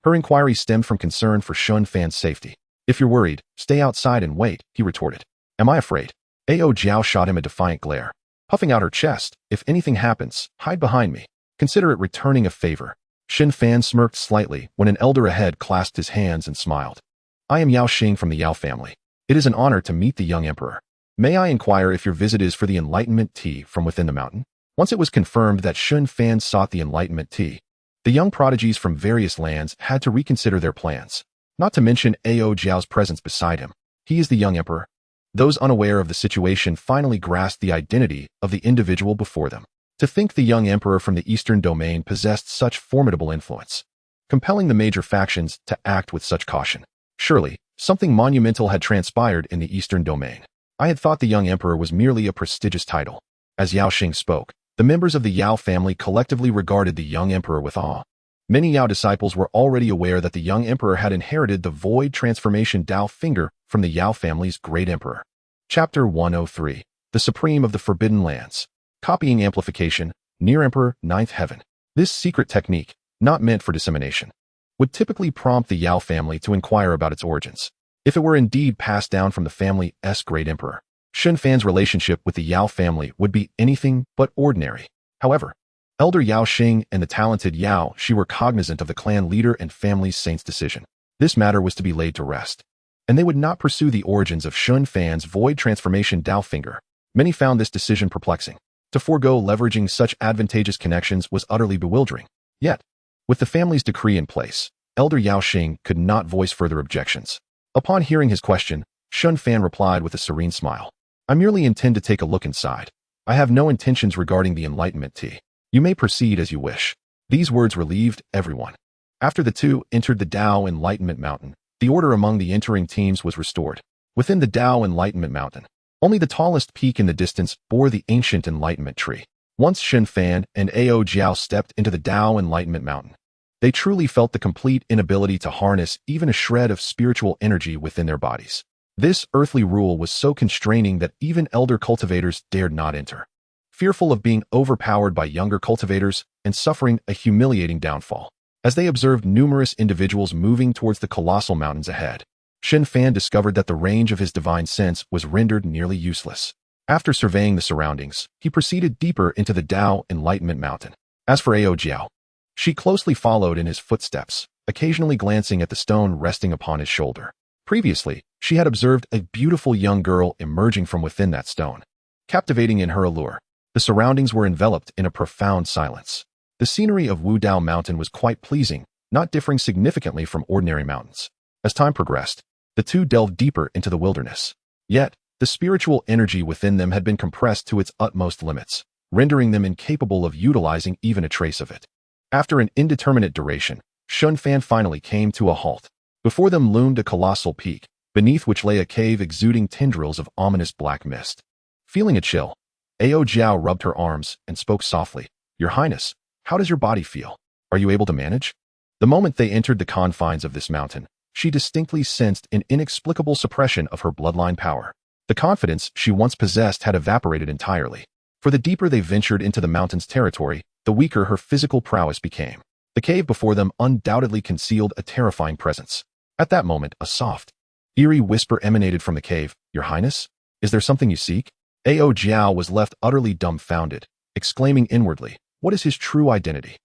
Speaker 1: Her inquiry stemmed from concern for Shen Fan's safety. "If you're worried, stay outside and wait," he retorted. "Am I afraid?" Ao Jiao shot him a defiant glare, puffing out her chest. "If anything happens, hide behind me. Consider it returning a favor." Shen Fan smirked slightly when an elder ahead clasped his hands and smiled. "I am Yao Xing from the Yao family. It is an honor to meet the young emperor. May I inquire if your visit is for the enlightenment tea from within the mountain?" Once it was confirmed that Shen Fan sought the enlightenment tea, the young prodigies from various lands had to reconsider their plans, not to mention Ao Jiao's presence beside him. He is the young emperor. Those unaware of the situation finally grasped the identity of the individual before them. To think the young emperor from the eastern domain possessed such formidable influence, compelling the major factions to act with such caution. Surely, something monumental had transpired in the eastern domain. I had thought the young emperor was merely a prestigious title. As Yao Xing spoke, the members of the Yao family collectively regarded the young emperor with awe. Many Yao disciples were already aware that the young emperor had inherited the void transformation Dao finger from the Yao family's great emperor. Chapter 103. The Supreme of the Forbidden Lands. Copying Amplification, Near Emperor, Ninth Heaven. This secret technique, not meant for dissemination, would typically prompt the Yao family to inquire about its origins. If it were indeed passed down from the family's great emperor, Shen Fan's relationship with the Yao family would be anything but ordinary. However, Elder Yao Xing and the talented Yao Shi were cognizant of the clan leader and family's saint's decision. This matter was to be laid to rest, and they would not pursue the origins of Shen Fan's void transformation Dao finger. Many found this decision perplexing. To forego leveraging such advantageous connections was utterly bewildering. Yet, with the family's decree in place, Elder Yao Xing could not voice further objections. Upon hearing his question, Shen Fan replied with a serene smile. "I merely intend to take a look inside. I have no intentions regarding the enlightenment tea. You may proceed as you wish." These words relieved everyone. After the two entered the Tao Enlightenment Mountain, the order among the entering teams was restored. Within the Tao Enlightenment Mountain, only the tallest peak in the distance bore the ancient enlightenment tree. Once Shen Fan and Ao Jiao stepped into the Tao Enlightenment Mountain, they truly felt the complete inability to harness even a shred of spiritual energy within their bodies. This earthly rule was so constraining that even elder cultivators dared not enter, fearful of being overpowered by younger cultivators and suffering a humiliating downfall. As they observed numerous individuals moving towards the colossal mountains ahead, Shen Fan discovered that the range of his divine sense was rendered nearly useless. After surveying the surroundings, he proceeded deeper into the Tao Enlightenment Mountain. As for Ao Jiao, she closely followed in his footsteps, occasionally glancing at the stone resting upon his shoulder. Previously, she had observed a beautiful young girl emerging from within that stone, captivating in her allure. The surroundings were enveloped in a profound silence. The scenery of Wudao Mountain was quite pleasing, not differing significantly from ordinary mountains. As time progressed, the two delved deeper into the wilderness. Yet, the spiritual energy within them had been compressed to its utmost limits, rendering them incapable of utilizing even a trace of it. After an indeterminate duration, Shen Fan finally came to a halt. Before them loomed a colossal peak, beneath which lay a cave exuding tendrils of ominous black mist. Feeling a chill, Ao Jiao rubbed her arms and spoke softly. "Your Highness, how does your body feel? Are you able to manage?" The moment they entered the confines of this mountain, she distinctly sensed an inexplicable suppression of her bloodline power. The confidence she once possessed had evaporated entirely. For the deeper they ventured into the mountain's territory, the weaker her physical prowess became. The cave before them undoubtedly concealed a terrifying presence. At that moment, a soft, eerie whisper emanated from the cave. "Your Highness? Is there something you seek?" Ao Jiao was left utterly dumbfounded, exclaiming inwardly, what is his true identity?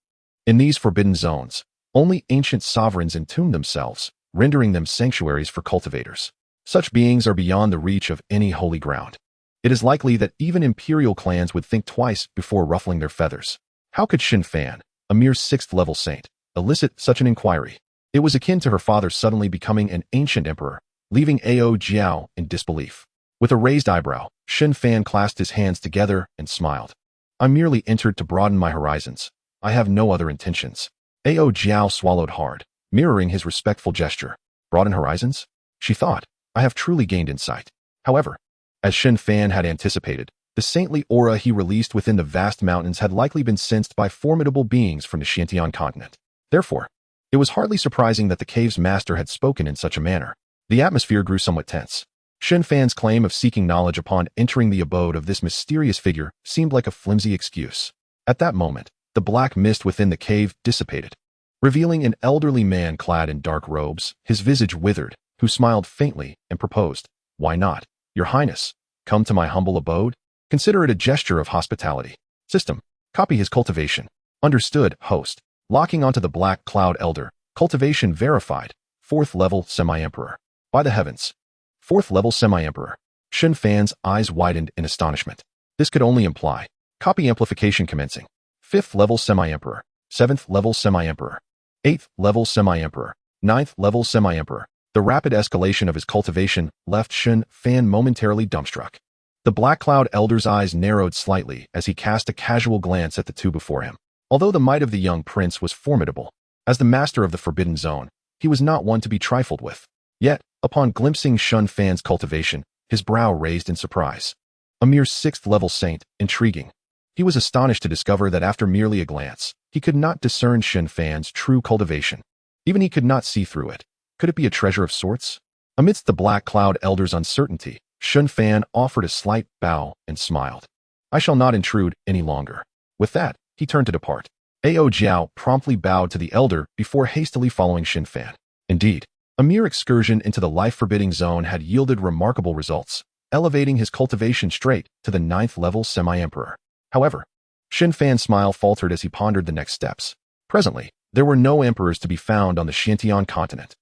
Speaker 1: In these forbidden zones, only ancient sovereigns entomb themselves, rendering them sanctuaries for cultivators. Such beings are beyond the reach of any holy ground. It is likely that even imperial clans would think twice before ruffling their feathers. How could Shen Fan, a mere 6th-level saint, elicit such an inquiry? It was akin to her father suddenly becoming an ancient emperor, leaving Ao Jiao in disbelief. With a raised eyebrow, Shen Fan clasped his hands together and smiled. "I merely entered to broaden my horizons. I have no other intentions." Ao Jiao swallowed hard, mirroring his respectful gesture. Broaden horizons? She thought, I have truly gained insight. However, as Shen Fan had anticipated, the saintly aura he released within the vast mountains had likely been sensed by formidable beings from the Xianxian continent. Therefore, it was hardly surprising that the cave's master had spoken in such a manner. The atmosphere grew somewhat tense. Shen Fan's claim of seeking knowledge upon entering the abode of this mysterious figure seemed like a flimsy excuse. At that moment, the black mist within the cave dissipated, revealing an elderly man clad in dark robes, his visage withered, who smiled faintly and proposed, "Why not, Your Highness? Come to my humble abode? Consider it a gesture of hospitality." System. Copy his cultivation. Understood, host. Locking onto the black cloud elder. Cultivation verified. 4th-level semi-emperor. By the heavens. 4th-level semi-emperor. Shen Fan's eyes widened in astonishment. This could only imply. Copy amplification commencing. 5th-level semi-emperor. 7th-level semi-emperor. 8th-level semi-emperor. 9th-level semi-emperor. The rapid escalation of his cultivation left Shen Fan momentarily dumbstruck. The Black Cloud Elder's eyes narrowed slightly as he cast a casual glance at the two before him. Although the might of the young prince was formidable, as the master of the Forbidden Zone, he was not one to be trifled with. Yet, upon glimpsing Shen Fan's cultivation, his brow raised in surprise. A mere 6th-level saint, intriguing. He was astonished to discover that after merely a glance, he could not discern Shen Fan's true cultivation. Even he could not see through it. Could it be a treasure of sorts? Amidst the Black Cloud Elder's uncertainty, Shen Fan offered a slight bow and smiled. "I shall not intrude any longer." With that, he turned to depart. Ao Jiao promptly bowed to the elder before hastily following Shen Fan. Indeed, a mere excursion into the life-forbidding zone had yielded remarkable results, elevating his cultivation straight to the 9th-level semi-emperor. However, Shen Fan's smile faltered as he pondered the next steps. Presently, there were no emperors to be found on the Xianxian continent.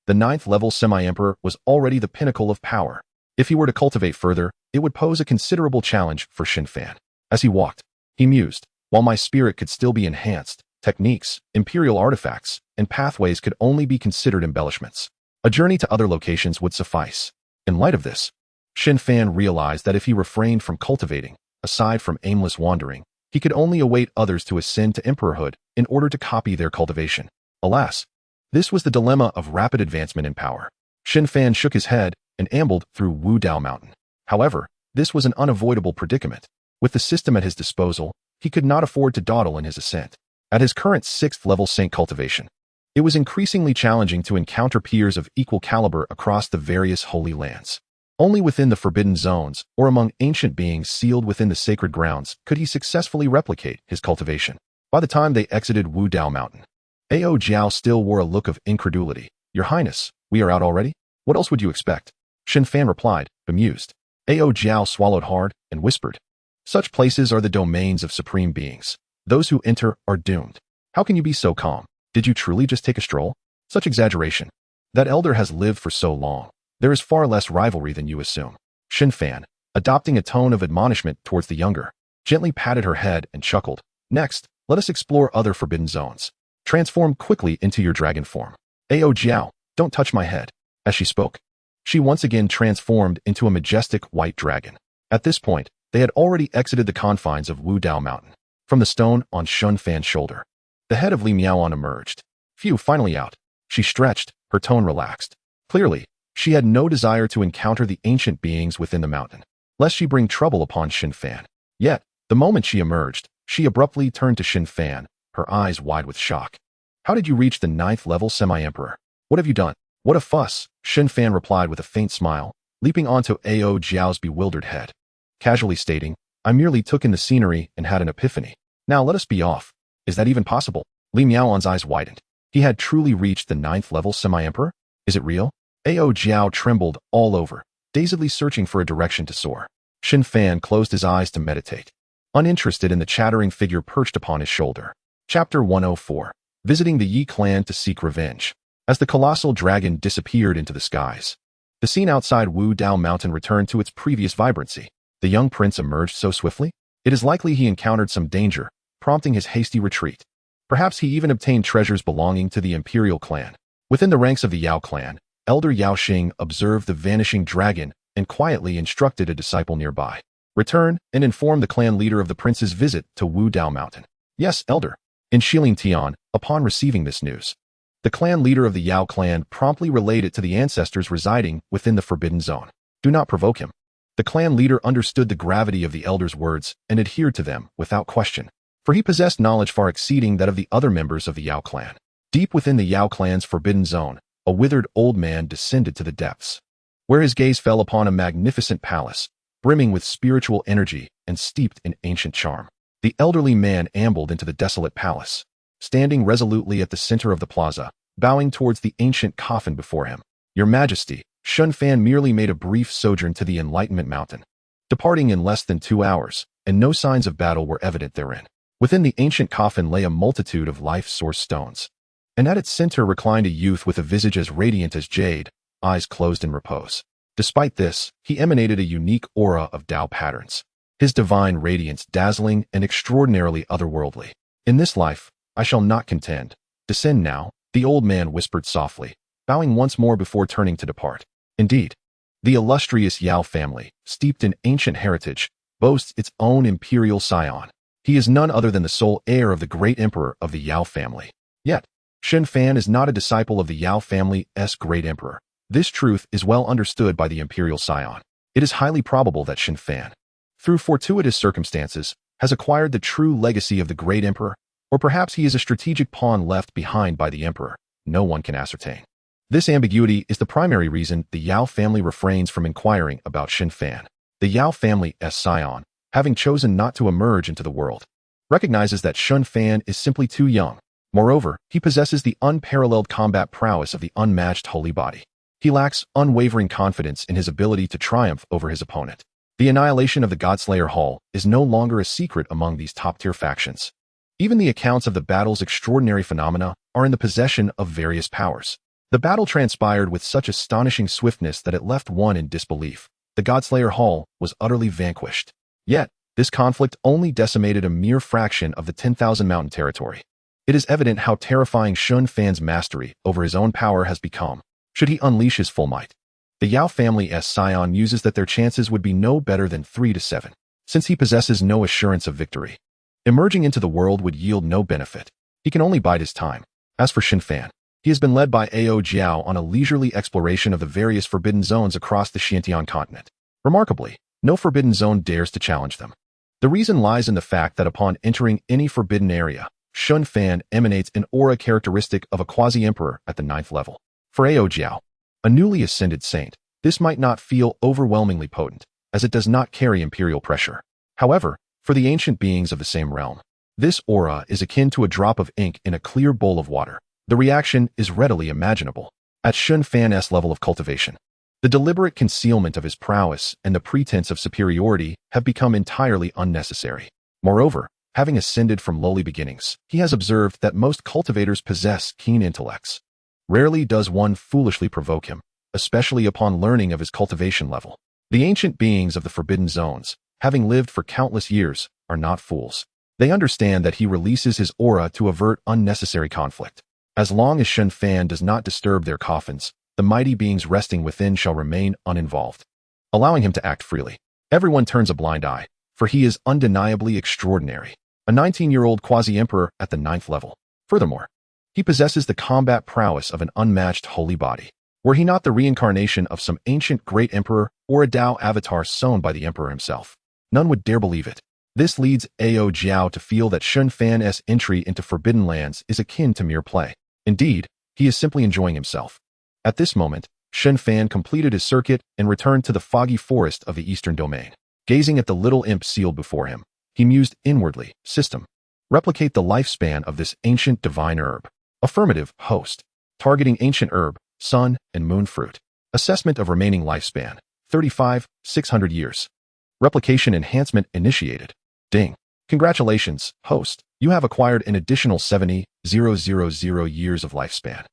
Speaker 1: The 9th-level semi-emperor was already the pinnacle of power. If he were to cultivate further, it would pose a considerable challenge for Shen Fan. As he walked, he mused, while my spirit could still be enhanced, techniques, imperial artifacts, and pathways could only be considered embellishments. A journey to other locations would suffice. In light of this, Shen Fan realized that if he refrained from cultivating, aside from aimless wandering, he could only await others to ascend to emperorhood in order to copy their cultivation. Alas, this was the dilemma of rapid advancement in power. Shen Fan shook his head and ambled through Wu Dao Mountain. However, this was an unavoidable predicament. With the system at his disposal, he could not afford to dawdle in his ascent. At his current 6th-level saint cultivation, it was increasingly challenging to encounter peers of equal caliber across the various holy lands. Only within the forbidden zones, or among ancient beings sealed within the sacred grounds, could he successfully replicate his cultivation. By the time they exited Wu Dao Mountain, Ao Jiao still wore a look of incredulity. "Your Highness, we are out already? What else would you expect?" Shen Fan replied, bemused. Ao Jiao swallowed hard and whispered, "Such places are the domains of supreme beings. Those who enter are doomed. How can you be so calm? Did you truly just take a stroll? Such exaggeration. That elder has lived for so long. There is far less rivalry than you assume." Shen Fan, adopting a tone of admonishment towards the younger, gently patted her head and chuckled. "Next, let us explore other forbidden zones. Transform quickly into your dragon form." "Ao Jiao, don't touch my head." As she spoke, she once again transformed into a majestic white dragon. At this point, they had already exited the confines of Wu Dao Mountain. From the stone on Shen Fan's shoulder, the head of Li Miaoan emerged. "Phew, finally out." She stretched, her tone relaxed. Clearly, she had no desire to encounter the ancient beings within the mountain, lest she bring trouble upon Shen Fan. Yet, the moment she emerged, she abruptly turned to Shen Fan, her eyes wide with shock. "How did you reach the 9th-level semi-emperor? What have you done?" "What a fuss," Shen Fan replied with a faint smile, leaping onto Ao Jiao's bewildered head, casually stating, "I merely took in the scenery and had an epiphany. Now let us be off." "Is that even possible?" Li Miaoan's eyes widened. He had truly reached the 9th level semi-emperor? Is it real? Ao Jiao trembled all over, dazedly searching for a direction to soar. Shen Fan closed his eyes to meditate, uninterested in the chattering figure perched upon his shoulder. Chapter 104. Visiting the Yi clan to seek revenge. As the colossal dragon disappeared into the skies, the scene outside Wu Dao Mountain returned to its previous vibrancy. The young prince emerged so swiftly? It is likely he encountered some danger, prompting his hasty retreat. Perhaps he even obtained treasures belonging to the imperial clan. Within the ranks of the Yao clan, Elder Yao Xing observed the vanishing dragon and quietly instructed a disciple nearby. Return and inform the clan leader of the prince's visit to Wu Dao Mountain. Yes, Elder. In Shilin Tian, upon receiving this news, the clan leader of the Yao clan promptly relayed it to the ancestors residing within the Forbidden Zone. Do not provoke him. The clan leader understood the gravity of the elder's words and adhered to them without question, for he possessed knowledge far exceeding that of the other members of the Yao clan. Deep within the Yao clan's Forbidden Zone, a withered old man descended to the depths, where his gaze fell upon a magnificent palace, brimming with spiritual energy and steeped in ancient charm. The elderly man ambled into the desolate palace, standing resolutely at the center of the plaza, bowing towards the ancient coffin before him. Your Majesty, Shen Fan merely made a brief sojourn to the Enlightenment Mountain, departing in less than 2 hours, and no signs of battle were evident therein. Within the ancient coffin lay a multitude of life-source stones, and at its center reclined a youth with a visage as radiant as jade, eyes closed in repose. Despite this, he emanated a unique aura of Tao patterns, his divine radiance dazzling and extraordinarily otherworldly. In this life, I shall not contend. Descend now, the old man whispered softly, bowing once more before turning to depart. Indeed, the illustrious Yao family, steeped in ancient heritage, boasts its own imperial scion. He is none other than the sole heir of the great emperor of the Yao family. Yet, Shen Fan is not a disciple of the Yao family's great emperor. This truth is well understood by the imperial scion. It is highly probable that Shen Fan, through fortuitous circumstances, has acquired the true legacy of the great emperor, or perhaps he is a strategic pawn left behind by the emperor. No one can ascertain. This ambiguity is the primary reason the Yao family refrains from inquiring about Shen Fan. The Yao family's scion, having chosen not to emerge into the world, recognizes that Shen Fan is simply too young. Moreover, he possesses the unparalleled combat prowess of the unmatched holy body. He lacks unwavering confidence in his ability to triumph over his opponent. The annihilation of the Godslayer Hall is no longer a secret among these top-tier factions. Even the accounts of the battle's extraordinary phenomena are in the possession of various powers. The battle transpired with such astonishing swiftness that it left one in disbelief. The Godslayer Hall was utterly vanquished. Yet, this conflict only decimated a mere fraction of the 10,000 mountain territory. It is evident how terrifying Shen Fan's mastery over his own power has become, should he unleash his full might. The Yao family's scion muses that their chances would be no better than 3 to 7, since he possesses no assurance of victory. Emerging into the world would yield no benefit. He can only bide his time. As for Shen Fan, he has been led by Ao Jiao on a leisurely exploration of the various forbidden zones across the Xiantian continent. Remarkably, no forbidden zone dares to challenge them. The reason lies in the fact that upon entering any forbidden area, Shen Fan emanates an aura characteristic of a quasi-emperor at the 9th level. For Ao Jiao, a newly ascended saint, this might not feel overwhelmingly potent, as it does not carry imperial pressure. However, for the ancient beings of the same realm, this aura is akin to a drop of ink in a clear bowl of water. The reaction is readily imaginable. At Shen Fan's level of cultivation, the deliberate concealment of his prowess and the pretense of superiority have become entirely unnecessary. Moreover, having ascended from lowly beginnings, he has observed that most cultivators possess keen intellects. Rarely does one foolishly provoke him, especially upon learning of his cultivation level. The ancient beings of the forbidden zones, having lived for countless years, are not fools. They understand that he releases his aura to avert unnecessary conflict. As long as Shen Fan does not disturb their coffins, the mighty beings resting within shall remain uninvolved, allowing him to act freely. Everyone turns a blind eye, for he is undeniably extraordinary. A 19-year-old quasi-emperor at the 9th level. Furthermore, he possesses the combat prowess of an unmatched holy body. Were he not the reincarnation of some ancient great emperor or a Tao avatar sown by the emperor himself, none would dare believe it. This leads Ao Jiao to feel that Shen Fan's entry into forbidden lands is akin to mere play. Indeed, he is simply enjoying himself. At this moment, Shen Fan completed his circuit and returned to the foggy forest of the eastern domain. Gazing at the little imp sealed before him, he mused inwardly, system. Replicate the lifespan of this ancient divine herb. Affirmative, host. Targeting ancient herb, sun, and moon fruit. Assessment of remaining lifespan, 600 years. Replication enhancement initiated. Ding. Congratulations, host. You have acquired an additional 70,000 years of lifespan.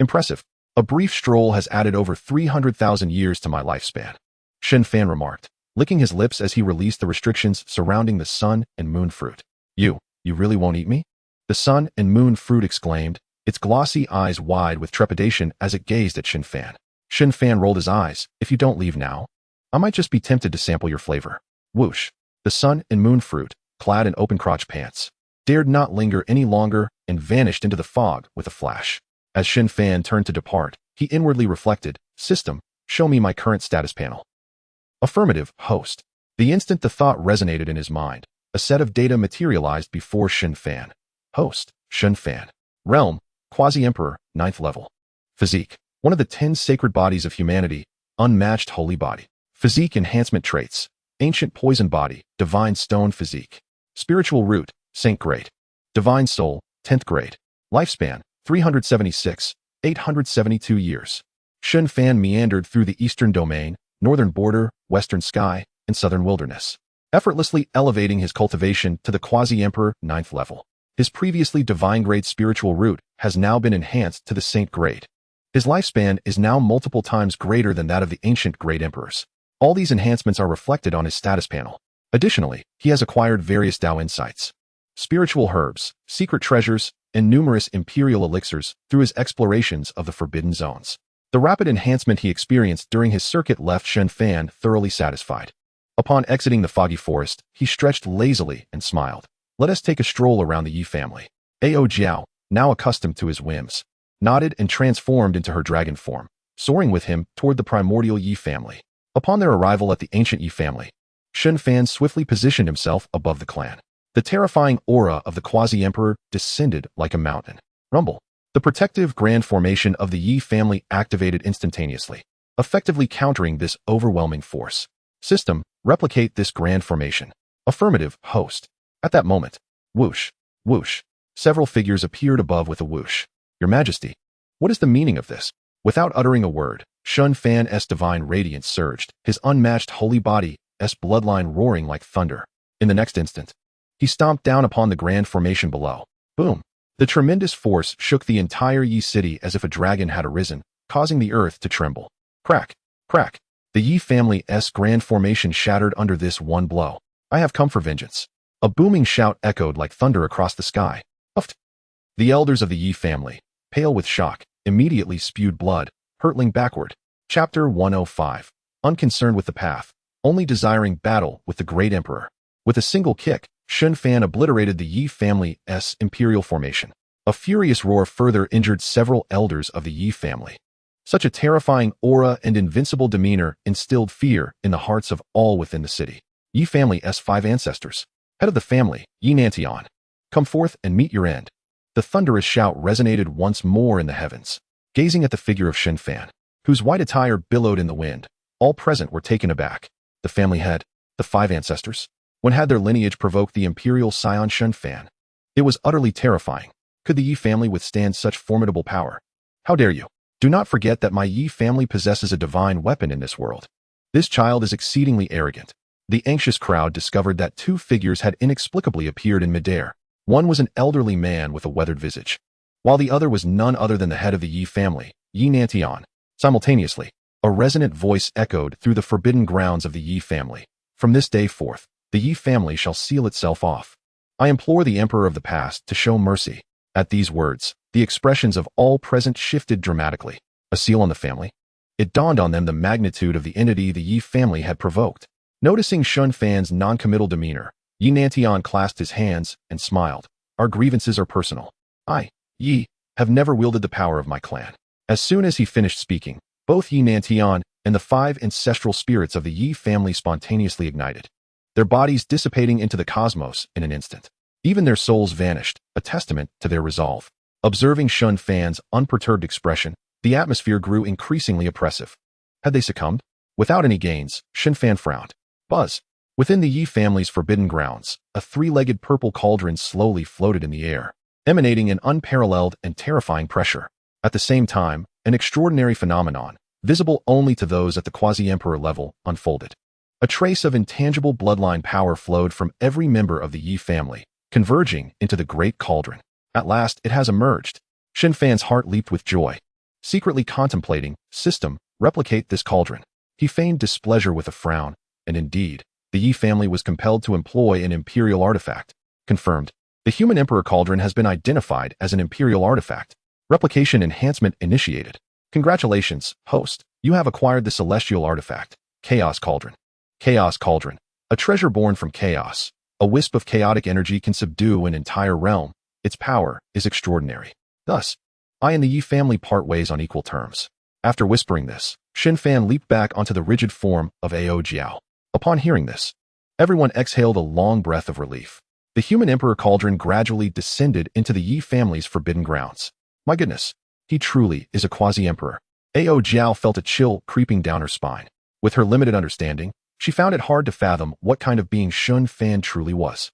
Speaker 1: Impressive. A brief stroll has added over 300,000 years to my lifespan. Shen Fan remarked, licking his lips as he released the restrictions surrounding the sun and moon fruit. You really won't eat me? The sun and moon fruit exclaimed, its glossy eyes wide with trepidation as it gazed at Shen Fan. Shen Fan rolled his eyes. If you don't leave now, I might just be tempted to sample your flavor. Whoosh. The sun and moon fruit, clad in open-crotch pants, dared not linger any longer and vanished into the fog with a flash. As Shen Fan turned to depart, he inwardly reflected, System, show me my current status panel. Affirmative, host. The instant the thought resonated in his mind, a set of data materialized before Shen Fan. Host, Shen Fan. Realm, Quasi-Emperor, 9th level. Physique, one of the 10 sacred bodies of humanity, unmatched holy body. Physique enhancement traits, ancient poison body, divine stone physique. Spiritual root, Saint grade. Divine soul, 10th grade. Lifespan, 872 years. Shen Fan meandered through the eastern domain, northern border, western sky, and southern wilderness, effortlessly elevating his cultivation to the Quasi-Emperor 9th level. His previously divine grade spiritual root has now been enhanced to the saint grade. His lifespan is now multiple times greater than that of the ancient great emperors. All these enhancements are reflected on his status panel. Additionally, he has acquired various Tao insights, spiritual herbs, secret treasures, and numerous imperial elixirs through his explorations of the forbidden zones. The rapid enhancement he experienced during his circuit left Shen Fan thoroughly satisfied. Upon exiting the foggy forest, he stretched lazily and smiled. Let us take a stroll around the Yi family. Ao Jiao, now accustomed to his whims, nodded and transformed into her dragon form, soaring with him toward the primordial Yi family. Upon their arrival at the ancient Yi family, Shen Fan swiftly positioned himself above the clan. The terrifying aura of the Quasi-Emperor descended like a mountain. Rumble. The protective grand formation of the Yi family activated instantaneously, effectively countering this overwhelming force. System, replicate this grand formation. Affirmative, host. At that moment, whoosh, whoosh, several figures appeared above with a whoosh. Your Majesty, what is the meaning of this? Without uttering a word, Shen Fan's divine radiance surged, his unmatched holy body's bloodline roaring like thunder. In the next instant, he stomped down upon the grand formation below. Boom! The tremendous force shook the entire Yi city as if a dragon had arisen, causing the earth to tremble. Crack! Crack! The Yi family's grand formation shattered under this one blow. I have come for vengeance. A booming shout echoed like thunder across the sky. Uft! The elders of the Yi family, pale with shock, immediately spewed blood, hurtling backward. Chapter 105. Unconcerned with the path, only desiring battle with the great emperor. With a single kick, Shen Fan obliterated the Yi family's imperial formation. A furious roar further injured several elders of the Yi family. Such a terrifying aura and invincible demeanor instilled fear in the hearts of all within the city. Yi family's 5 ancestors. Head of the family, Xianxian, come forth and meet your end. The thunderous shout resonated once more in the heavens. Gazing at the figure of Shen Fan, whose white attire billowed in the wind, all present were taken aback. The family head, the 5 ancestors. When had their lineage provoked the imperial scion Shen Fan? It was utterly terrifying. Could the Yi family withstand such formidable power? How dare you? Do not forget that my Yi family possesses a divine weapon in this world. This child is exceedingly arrogant. The anxious crowd discovered that 2 figures had inexplicably appeared in midair. One was an elderly man with a weathered visage, while the other was none other than the head of the Yi family, Xianxian. Simultaneously, a resonant voice echoed through the forbidden grounds of the Yi family. From this day forth, the Yi family shall seal itself off. I implore the Emperor of the past to show mercy. At these words, the expressions of all present shifted dramatically. A seal on the family? It dawned on them the magnitude of the entity the Yi family had provoked. Noticing Shen Fan's non-committal demeanor, Xianxian clasped his hands and smiled. Our grievances are personal. I, Yi, have never wielded the power of my clan. As soon as he finished speaking, both Xianxian and the 5 ancestral spirits of the Yi family spontaneously ignited, their bodies dissipating into the cosmos in an instant. Even their souls vanished, a testament to their resolve. Observing Shen Fan's unperturbed expression, the atmosphere grew increasingly oppressive. Had they succumbed? Without any gains, Shen Fan frowned. Buzz. Within the Yi family's forbidden grounds, a three-legged purple cauldron slowly floated in the air, emanating an unparalleled and terrifying pressure. At the same time, an extraordinary phenomenon, visible only to those at the quasi-emperor level, unfolded. A trace of intangible bloodline power flowed from every member of the Yi family, converging into the great cauldron. At last, it has emerged. Shen Fan's heart leaped with joy. Secretly contemplating, system, replicate this cauldron. He feigned displeasure with a frown, and indeed, the Yi family was compelled to employ an imperial artifact. Confirmed. The human emperor cauldron has been identified as an imperial artifact. Replication enhancement initiated. Congratulations, host. You have acquired the celestial artifact, Chaos Cauldron. Chaos Cauldron. A treasure born from chaos. A wisp of chaotic energy can subdue an entire realm. Its power is extraordinary. Thus, I and the Yi family part ways on equal terms. After whispering this, Shen Fan leaped back onto the rigid form of Ao Jiao. Upon hearing this, everyone exhaled a long breath of relief. The human emperor cauldron gradually descended into the Yi family's forbidden grounds. My goodness, he truly is a quasi-emperor. Ao Jiao felt a chill creeping down her spine. With her limited understanding, she found it hard to fathom what kind of being Shen Fan truly was.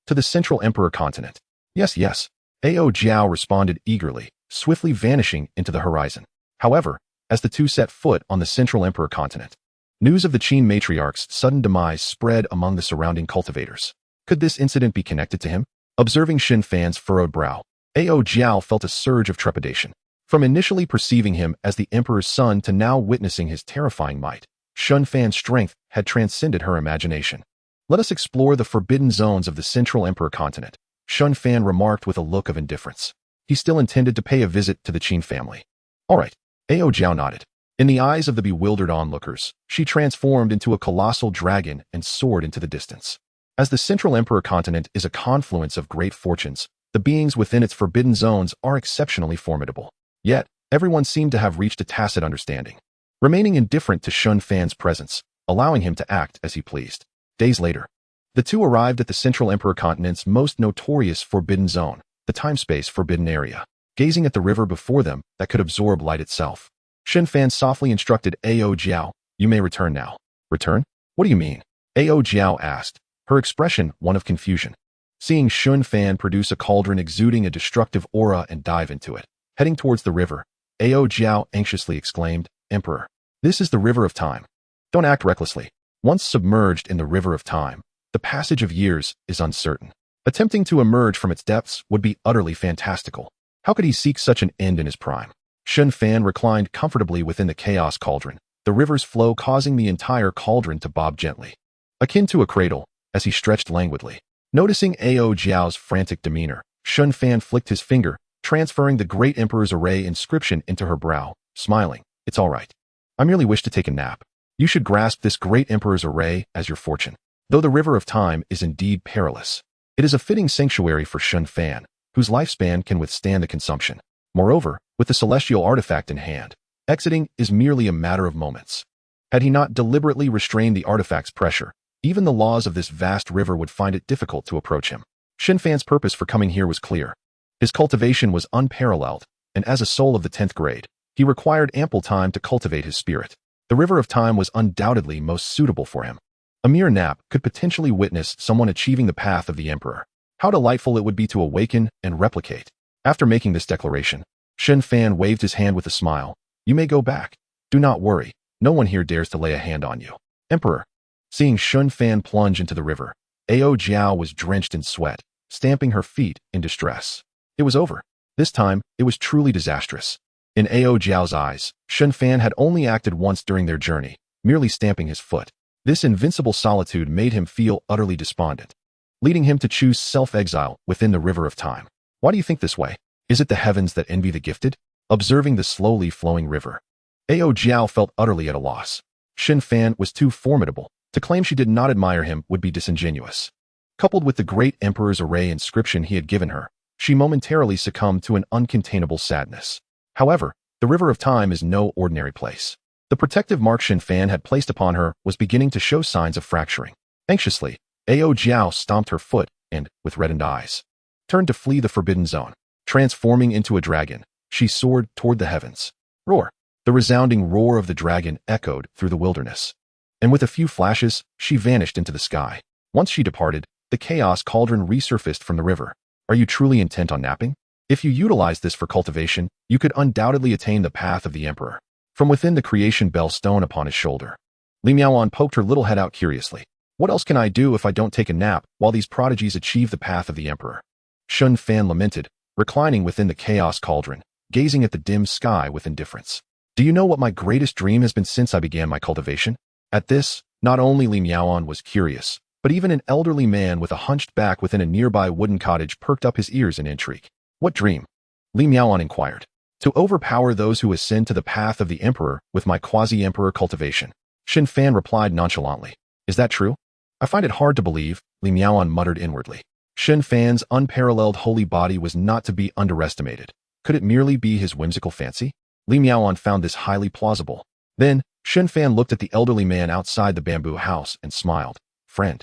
Speaker 1: To the Central Emperor continent. Yes, yes. Ao Jiao responded eagerly, swiftly vanishing into the horizon. However, as the two set foot on the Central Emperor continent, news of the Qin matriarch's sudden demise spread among the surrounding cultivators. Could this incident be connected to him? Observing Shen Fan's furrowed brow, Ao Jiao felt a surge of trepidation. From initially perceiving him as the emperor's son to now witnessing his terrifying might, Shen Fan's strength had transcended her imagination. Let us explore the forbidden zones of the Central Emperor continent, Shen Fan remarked with a look of indifference. He still intended to pay a visit to the Qin family. All right, Ao Jiao nodded. In the eyes of the bewildered onlookers, she transformed into a colossal dragon and soared into the distance. As the Central Emperor continent is a confluence of great fortunes, the beings within its forbidden zones are exceptionally formidable. Yet, everyone seemed to have reached a tacit understanding, remaining indifferent to Shen Fan's presence, allowing him to act as he pleased. Days later, the two arrived at the Central Emperor continent's most notorious forbidden zone, the time-space forbidden area. Gazing at the river before them that could absorb light itself, Shen Fan softly instructed Ao Jiao, "You may return now." Return? What do you mean? Ao Jiao asked, her expression one of confusion. Seeing Shen Fan produce a cauldron exuding a destructive aura and dive into it, heading towards the river, Ao Jiao anxiously exclaimed, "Emperor, this is the river of time. Don't act recklessly. Once submerged in the river of time, the passage of years is uncertain. Attempting to emerge from its depths would be utterly fantastical. How could he seek such an end in his prime?" Shen Fan reclined comfortably within the chaos cauldron, the river's flow causing the entire cauldron to bob gently, akin to a cradle, as he stretched languidly. Noticing Ao Jiao's frantic demeanor, Shen Fan flicked his finger, transferring the Great Emperor's array inscription into her brow, smiling. "It's all right. I merely wish to take a nap. You should grasp this Great Emperor's array as your fortune. Though the river of time is indeed perilous, it is a fitting sanctuary for Shen Fan, whose lifespan can withstand the consumption. Moreover, with the celestial artifact in hand, exiting is merely a matter of moments. Had he not deliberately restrained the artifact's pressure, even the laws of this vast river would find it difficult to approach him." Shen Fan's purpose for coming here was clear. His cultivation was unparalleled, and as a soul of the 10th grade, he required ample time to cultivate his spirit. The river of time was undoubtedly most suitable for him. A mere nap could potentially witness someone achieving the path of the emperor. How delightful it would be to awaken and replicate. After making this declaration, Shen Fan waved his hand with a smile. "You may go back. Do not worry. No one here dares to lay a hand on you." Emperor. Seeing Shen Fan plunge into the river, Ao Jiao was drenched in sweat, stamping her feet in distress. It was over. This time, it was truly disastrous. In Ao Jiao's eyes, Shen Fan had only acted once during their journey, merely stamping his foot. This invincible solitude made him feel utterly despondent, leading him to choose self-exile within the river of time. Why do you think this way? Is it the heavens that envy the gifted? Observing the slowly flowing river, Ao Jiao felt utterly at a loss. Shen Fan was too formidable. To claim she did not admire him would be disingenuous. Coupled with the great emperor's array inscription he had given her, she momentarily succumbed to an uncontainable sadness. However, the river of time is no ordinary place. The protective mark Shen Fan had placed upon her was beginning to show signs of fracturing. Anxiously, Ao Jiao stomped her foot and, with reddened eyes, turned to flee the forbidden zone. Transforming into a dragon, she soared toward the heavens. Roar! The resounding roar of the dragon echoed through the wilderness. and with a few flashes, she vanished into the sky. Once she departed, the chaos cauldron resurfaced from the river. Are you truly intent on napping? If you utilize this for cultivation, you could undoubtedly attain the path of the emperor. From within the creation bell stone upon his shoulder, Li Miaoan poked her little head out curiously. What else can I do if I don't take a nap while these prodigies achieve the path of the emperor? Shen Fan lamented, reclining within the chaos cauldron, gazing at the dim sky with indifference. Do you know what my greatest dream has been since I began my cultivation? At this, not only Li Miaoan was curious, but even an elderly man with a hunched back within a nearby wooden cottage perked up his ears in intrigue. What dream? Li Miaoan inquired. To overpower those who ascend to the path of the emperor with my quasi-emperor cultivation. Shen Fan replied nonchalantly. Is that true? I find it hard to believe, Li Miaoan muttered inwardly. Shen Fan's unparalleled holy body was not to be underestimated. Could it merely be his whimsical fancy? Li Miaoan found this highly plausible. Then, Shen Fan looked at the elderly man outside the bamboo house and smiled. Friend,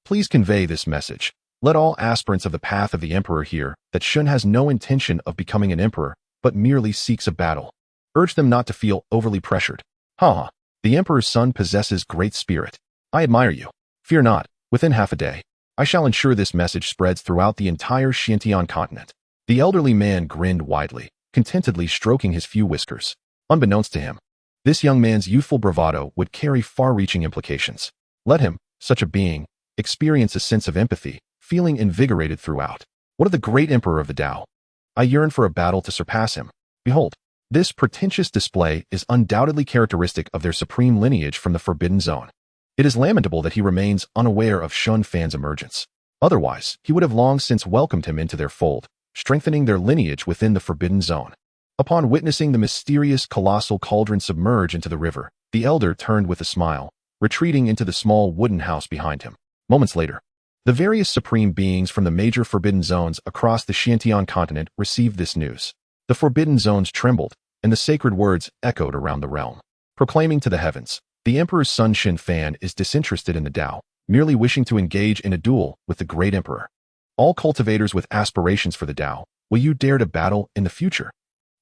Speaker 1: please convey this message. Let all aspirants of the path of the emperor hear that Shen has no intention of becoming an emperor, but merely seeks a battle. Urge them not to feel overly pressured. Ha! The emperor's son possesses great spirit. I admire you. Fear not, within half a day, I shall ensure this message spreads throughout the entire Xianxian continent. The elderly man grinned widely, contentedly stroking his few whiskers. Unbeknownst to him, this young man's youthful bravado would carry far-reaching implications. Let him, such a being, experience a sense of empathy, feeling invigorated throughout. What of the great emperor of the Tao? I yearn for a battle to surpass him. Behold, this pretentious display is undoubtedly characteristic of their supreme lineage from the Forbidden Zone. It is lamentable that he remains unaware of Shen Fan's emergence. Otherwise, he would have long since welcomed him into their fold, strengthening their lineage within the Forbidden Zone. Upon witnessing the mysterious colossal cauldron submerge into the river, the elder turned with a smile, retreating into the small wooden house behind him. Moments later, the various supreme beings from the major Forbidden Zones across the Xianxian continent received this news. The Forbidden Zones trembled, and the sacred words echoed around the realm, proclaiming to the heavens, the Emperor's son Shen Fan is disinterested in the Tao, merely wishing to engage in a duel with the great Emperor. All cultivators with aspirations for the Tao, will you dare to battle in the future?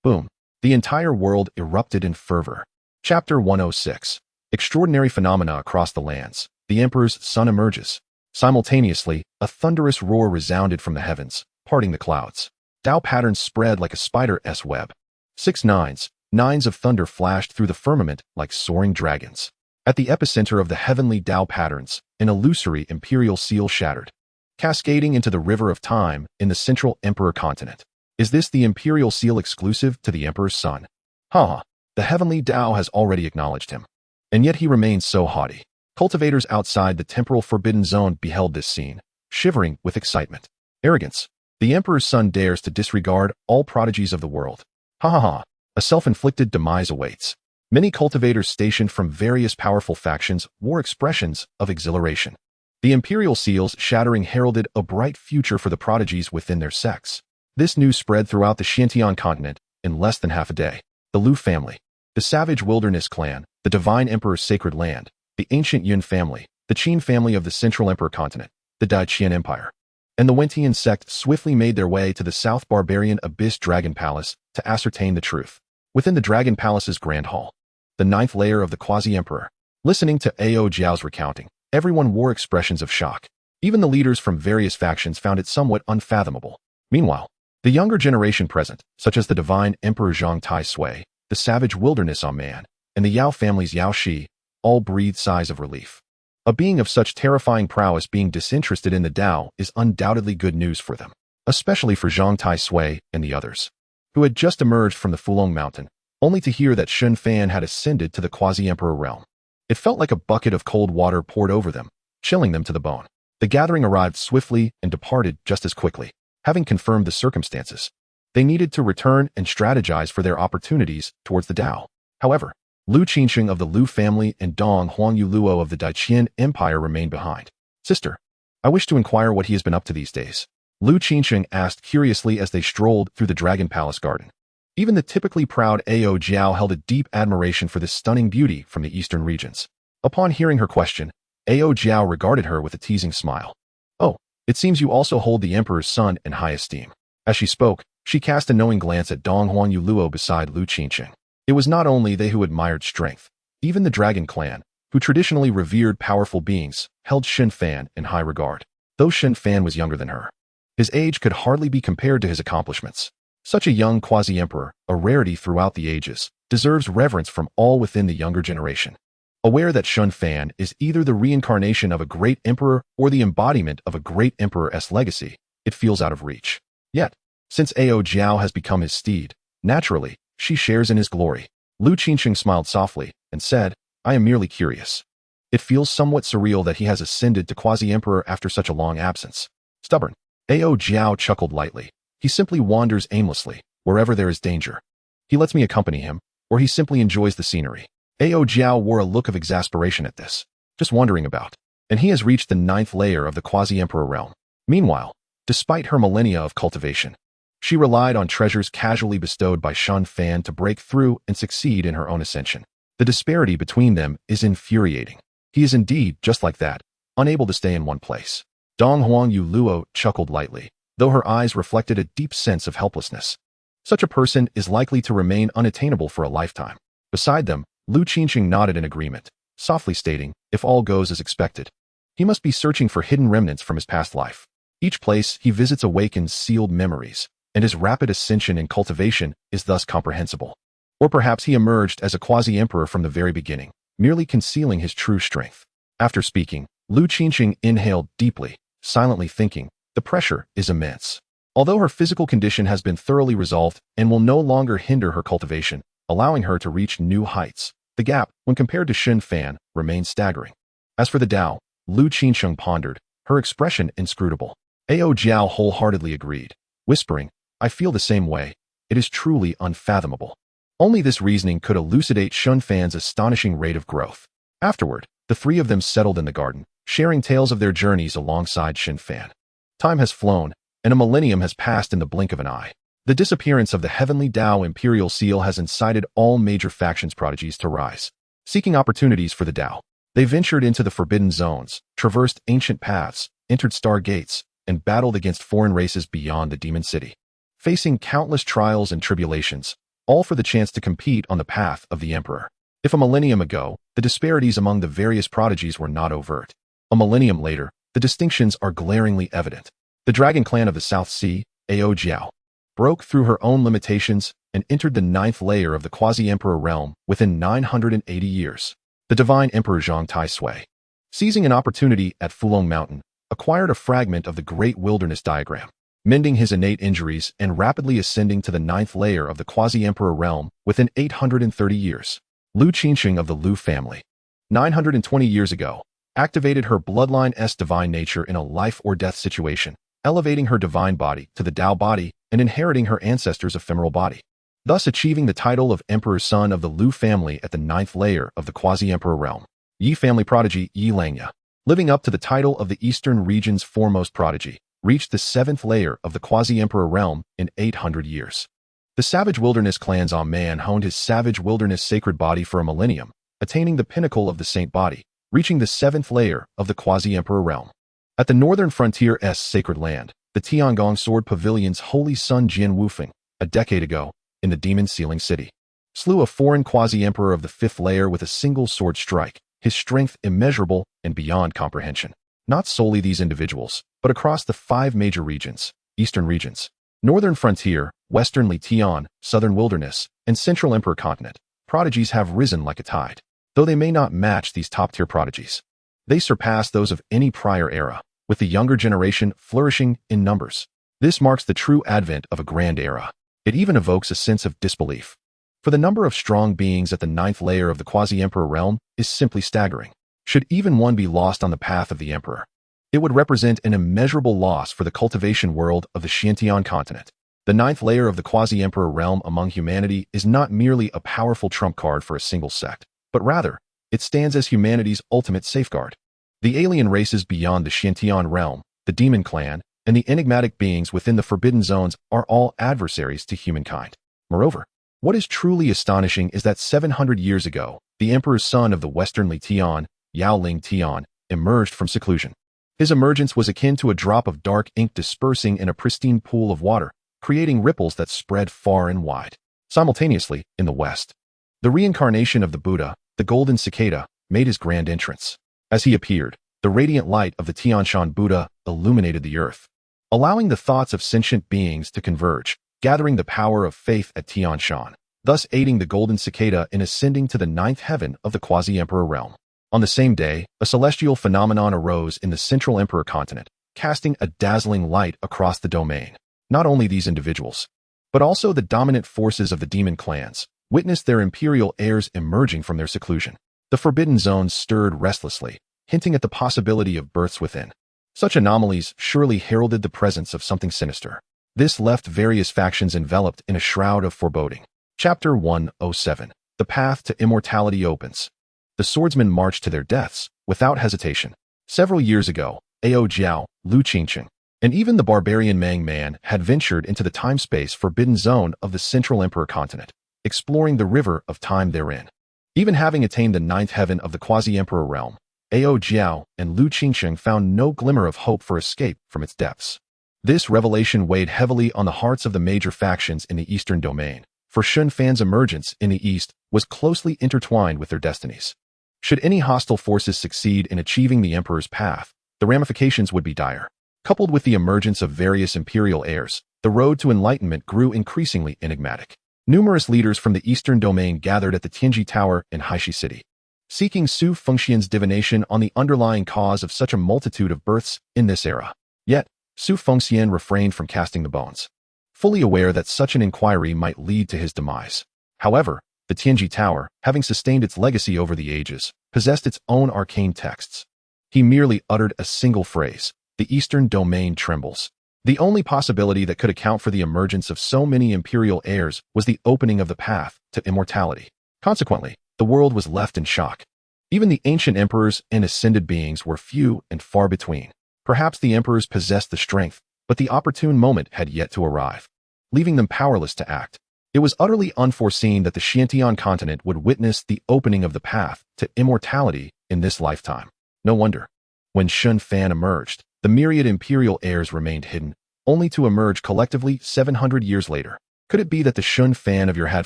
Speaker 1: Boom. The entire world erupted in fervor. Chapter 106. Extraordinary phenomena across the lands. The Emperor's son emerges. Simultaneously, a thunderous roar resounded from the heavens, parting the clouds. Tao patterns spread like a spider's web. 6 nines of thunder flashed through the firmament like soaring dragons. At the epicenter of the heavenly Tao patterns, an illusory imperial seal shattered, cascading into the river of time in the central emperor continent. Is this the imperial seal exclusive to the emperor's son? Ha! The heavenly Tao has already acknowledged him. And yet he remains so haughty. Cultivators outside the temporal forbidden zone beheld this scene, shivering with excitement. Arrogance. The emperor's son dares to disregard all prodigies of the world. Ha ha ha. A self-inflicted demise awaits. Many cultivators stationed from various powerful factions wore expressions of exhilaration. The imperial seals shattering heralded a bright future for the prodigies within their sects. This news spread throughout the Xianxian continent in less than half a day. The Lu family, the savage wilderness clan, the divine emperor's sacred land, the ancient Yun family, the Qin family of the central emperor continent, the Daiqian Empire, and the Wentian sect swiftly made their way to the South Barbarian Abyss Dragon Palace to ascertain the truth. Within the Dragon Palace's Grand Hall, the ninth layer of the quasi-emperor, listening to Ao Jiao's recounting, everyone wore expressions of shock. Even the leaders from various factions found it somewhat unfathomable. Meanwhile, the younger generation present, such as the divine Emperor Zhang Tai Sui, the savage wilderness man, and the Yao family's Yao Shi, all breathed sighs of relief. A being of such terrifying prowess being disinterested in the Tao is undoubtedly good news for them, especially for Zhang Tai Sui and the others, who had just emerged from the Fulong Mountain, only to hear that Shen Fan had ascended to the quasi-emperor realm. It felt like a bucket of cold water poured over them, chilling them to the bone. The gathering arrived swiftly and departed just as quickly. Having confirmed the circumstances, they needed to return and strategize for their opportunities towards the Tao. However, Lu Qinsheng of the Lu family and Dong Huangyu Luo of the Daiqian Empire remained behind. Sister, I wish to inquire what he has been up to these days. Lu Qinsheng asked curiously as they strolled through the Dragon Palace garden. Even the typically proud Ao Jiao held a deep admiration for this stunning beauty from the eastern regions. Upon hearing her question, Ao Jiao regarded her with a teasing smile. Oh, it seems you also hold the emperor's son in high esteem. As she spoke, she cast a knowing glance at Dong Huangyu Luo beside Lu Qinsheng. It was not only they who admired strength. Even the dragon clan, who traditionally revered powerful beings, held Shen Fan in high regard. Though Shen Fan was younger than her, his age could hardly be compared to his accomplishments. Such a young quasi-emperor, a rarity throughout the ages, deserves reverence from all within the younger generation. Aware that Shen Fan is either the reincarnation of a great emperor or the embodiment of a great emperor's legacy, it feels out of reach. Yet, since Ao Jiao has become his steed, naturally, she shares in his glory. Lu Qinsheng smiled softly and said, I am merely curious. It feels somewhat surreal that he has ascended to quasi-emperor after such a long absence. Stubborn. Ao Jiao chuckled lightly. He simply wanders aimlessly, wherever there is danger. He lets me accompany him, or he simply enjoys the scenery. Ao Jiao wore a look of exasperation at this. Just wandering about. And he has reached the 9th layer of the quasi-emperor realm. Meanwhile, despite her millennia of cultivation, she relied on treasures casually bestowed by Shen Fan to break through and succeed in her own ascension. The disparity between them is infuriating. He is indeed just like that, unable to stay in one place. Dong Huang Yu Luo chuckled lightly, though her eyes reflected a deep sense of helplessness. Such a person is likely to remain unattainable for a lifetime. Beside them, Lu Qinsheng nodded in agreement, softly stating, if all goes as expected, he must be searching for hidden remnants from his past life. Each place he visits awakens sealed memories, and his rapid ascension in cultivation is thus comprehensible. Or perhaps he emerged as a quasi-emperor from the very beginning, merely concealing his true strength. After speaking, Lu Qinsheng inhaled deeply, silently thinking, the pressure is immense. Although her physical condition has been thoroughly resolved and will no longer hinder her cultivation, allowing her to reach new heights, the gap, when compared to Shen Fan, remains staggering. As for the Tao, Lu Qinsheng pondered, her expression inscrutable. Ao Jiao wholeheartedly agreed, whispering, I feel the same way. It is truly unfathomable. Only this reasoning could elucidate Shen Fan's astonishing rate of growth. Afterward, the three of them settled in the garden, sharing tales of their journeys alongside Shen Fan. Time has flown, and a millennium has passed in the blink of an eye. The disappearance of the heavenly Tao imperial seal has incited all major factions prodigies to rise. Seeking opportunities for the Tao, they ventured into the forbidden zones, traversed ancient paths, entered star gates, and battled against foreign races beyond the demon city. Facing countless trials and tribulations, all for the chance to compete on the path of the emperor. If a millennium ago, the disparities among the various prodigies were not overt, a millennium later, the distinctions are glaringly evident. The dragon clan of the South Sea, Ao Jiao, broke through her own limitations and entered the 9th layer of the quasi-emperor realm within 980 years. The divine emperor Zhang Tai-sui, seizing an opportunity at Fulong Mountain, acquired a fragment of the great wilderness diagram, mending his innate injuries and rapidly ascending to the 9th layer of the quasi-emperor realm within 830 years. Lu Qinsheng of the Lu family, 920 years ago, activated her bloodline's divine nature in a life-or-death situation, elevating her divine body to the Tao body and inheriting her ancestors' ephemeral body, thus achieving the title of Emperor Son of the Lu family at the 9th layer of the quasi-emperor realm. Yi family prodigy xianxia, living up to the title of the eastern region's foremost prodigy, reached the 7th layer of the quasi-emperor realm in 800 years. The savage wilderness clan's man honed his savage wilderness sacred body for a millennium, attaining the pinnacle of the saint body, reaching the 7th layer of the quasi-emperor realm. At the northern frontier's sacred land, the Tiangong Sword Pavilion's holy son Jian Wufeng, a decade ago, in the demon sealing city, slew a foreign quasi-emperor of the 5th layer with a single sword strike, his strength immeasurable and beyond comprehension. Not solely these individuals, but across the 5 major regions, eastern regions, northern frontier, western Litian, southern wilderness, and central emperor continent, prodigies have risen like a tide. Though they may not match these top-tier prodigies, they surpass those of any prior era, with the younger generation flourishing in numbers. This marks the true advent of a grand era. It even evokes a sense of disbelief. For the number of strong beings at the 9th layer of the quasi-emperor realm is simply staggering. Should even one be lost on the path of the emperor, it would represent an immeasurable loss for the cultivation world of the Xianxian continent. The 9th layer of the quasi-emperor realm among humanity is not merely a powerful trump card for a single sect, but rather, it stands as humanity's ultimate safeguard. The alien races beyond the Xianxian realm, the demon clan, and the enigmatic beings within the forbidden zones are all adversaries to humankind. Moreover, what is truly astonishing is that 700 years ago, the emperor's son of the western Litian, Yao Ling Tian, emerged from seclusion. His emergence was akin to a drop of dark ink dispersing in a pristine pool of water, creating ripples that spread far and wide. Simultaneously, in the west, the reincarnation of the Buddha, the golden cicada, made his grand entrance. As he appeared, the radiant light of the Tianshan Buddha illuminated the earth, allowing the thoughts of sentient beings to converge, gathering the power of faith at Tianshan, thus aiding the golden cicada in ascending to the ninth heaven of the quasi-emperor realm. On the same day, a celestial phenomenon arose in the central emperor continent, casting a dazzling light across the domain. Not only these individuals, but also the dominant forces of the demon clans, witnessed their imperial heirs emerging from their seclusion. The forbidden zones stirred restlessly, hinting at the possibility of births within. Such anomalies surely heralded the presence of something sinister. This left various factions enveloped in a shroud of foreboding. Chapter 107. The Path to Immortality Opens. The swordsmen marched to their deaths, without hesitation. Several years ago, Ao Jiao, Lu Qingqing, and even the barbarian Mang Man had ventured into the time-space forbidden zone of the Central Emperor continent, exploring the river of time therein. Even having attained the ninth heaven of the quasi-emperor realm, Ao Jiao and Lu Qingqing found no glimmer of hope for escape from its depths. This revelation weighed heavily on the hearts of the major factions in the eastern domain, for Shen Fan's emergence in the east was closely intertwined with their destinies. Should any hostile forces succeed in achieving the emperor's path, the ramifications would be dire. Coupled with the emergence of various imperial heirs, the road to enlightenment grew increasingly enigmatic. Numerous leaders from the eastern domain gathered at the Tianji Tower in Haishi City, seeking Su Fengxian's divination on the underlying cause of such a multitude of births in this era. Yet, Su Fengxian refrained from casting the bones, fully aware that such an inquiry might lead to his demise. However, the Tianji Tower, having sustained its legacy over the ages, possessed its own arcane texts. He merely uttered a single phrase: the eastern domain trembles. The only possibility that could account for the emergence of so many imperial heirs was the opening of the path to immortality. Consequently, the world was left in shock. Even the ancient emperors and ascended beings were few and far between. Perhaps the emperors possessed the strength, but the opportune moment had yet to arrive, leaving them powerless to act. It was utterly unforeseen that the Xiantian continent would witness the opening of the path to immortality in this lifetime. No wonder. When Shen Fan emerged, the myriad imperial heirs remained hidden, only to emerge collectively 700 years later. Could it be that the Shen Fan of your had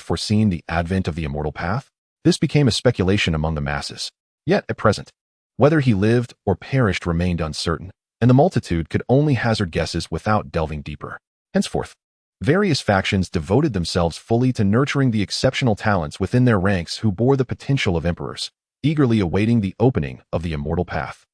Speaker 1: foreseen the advent of the immortal path? This became a speculation among the masses. Yet, at present, whether he lived or perished remained uncertain, and the multitude could only hazard guesses without delving deeper. Henceforth, various factions devoted themselves fully to nurturing the exceptional talents within their ranks who bore the potential of emperors, eagerly awaiting the opening of the immortal path.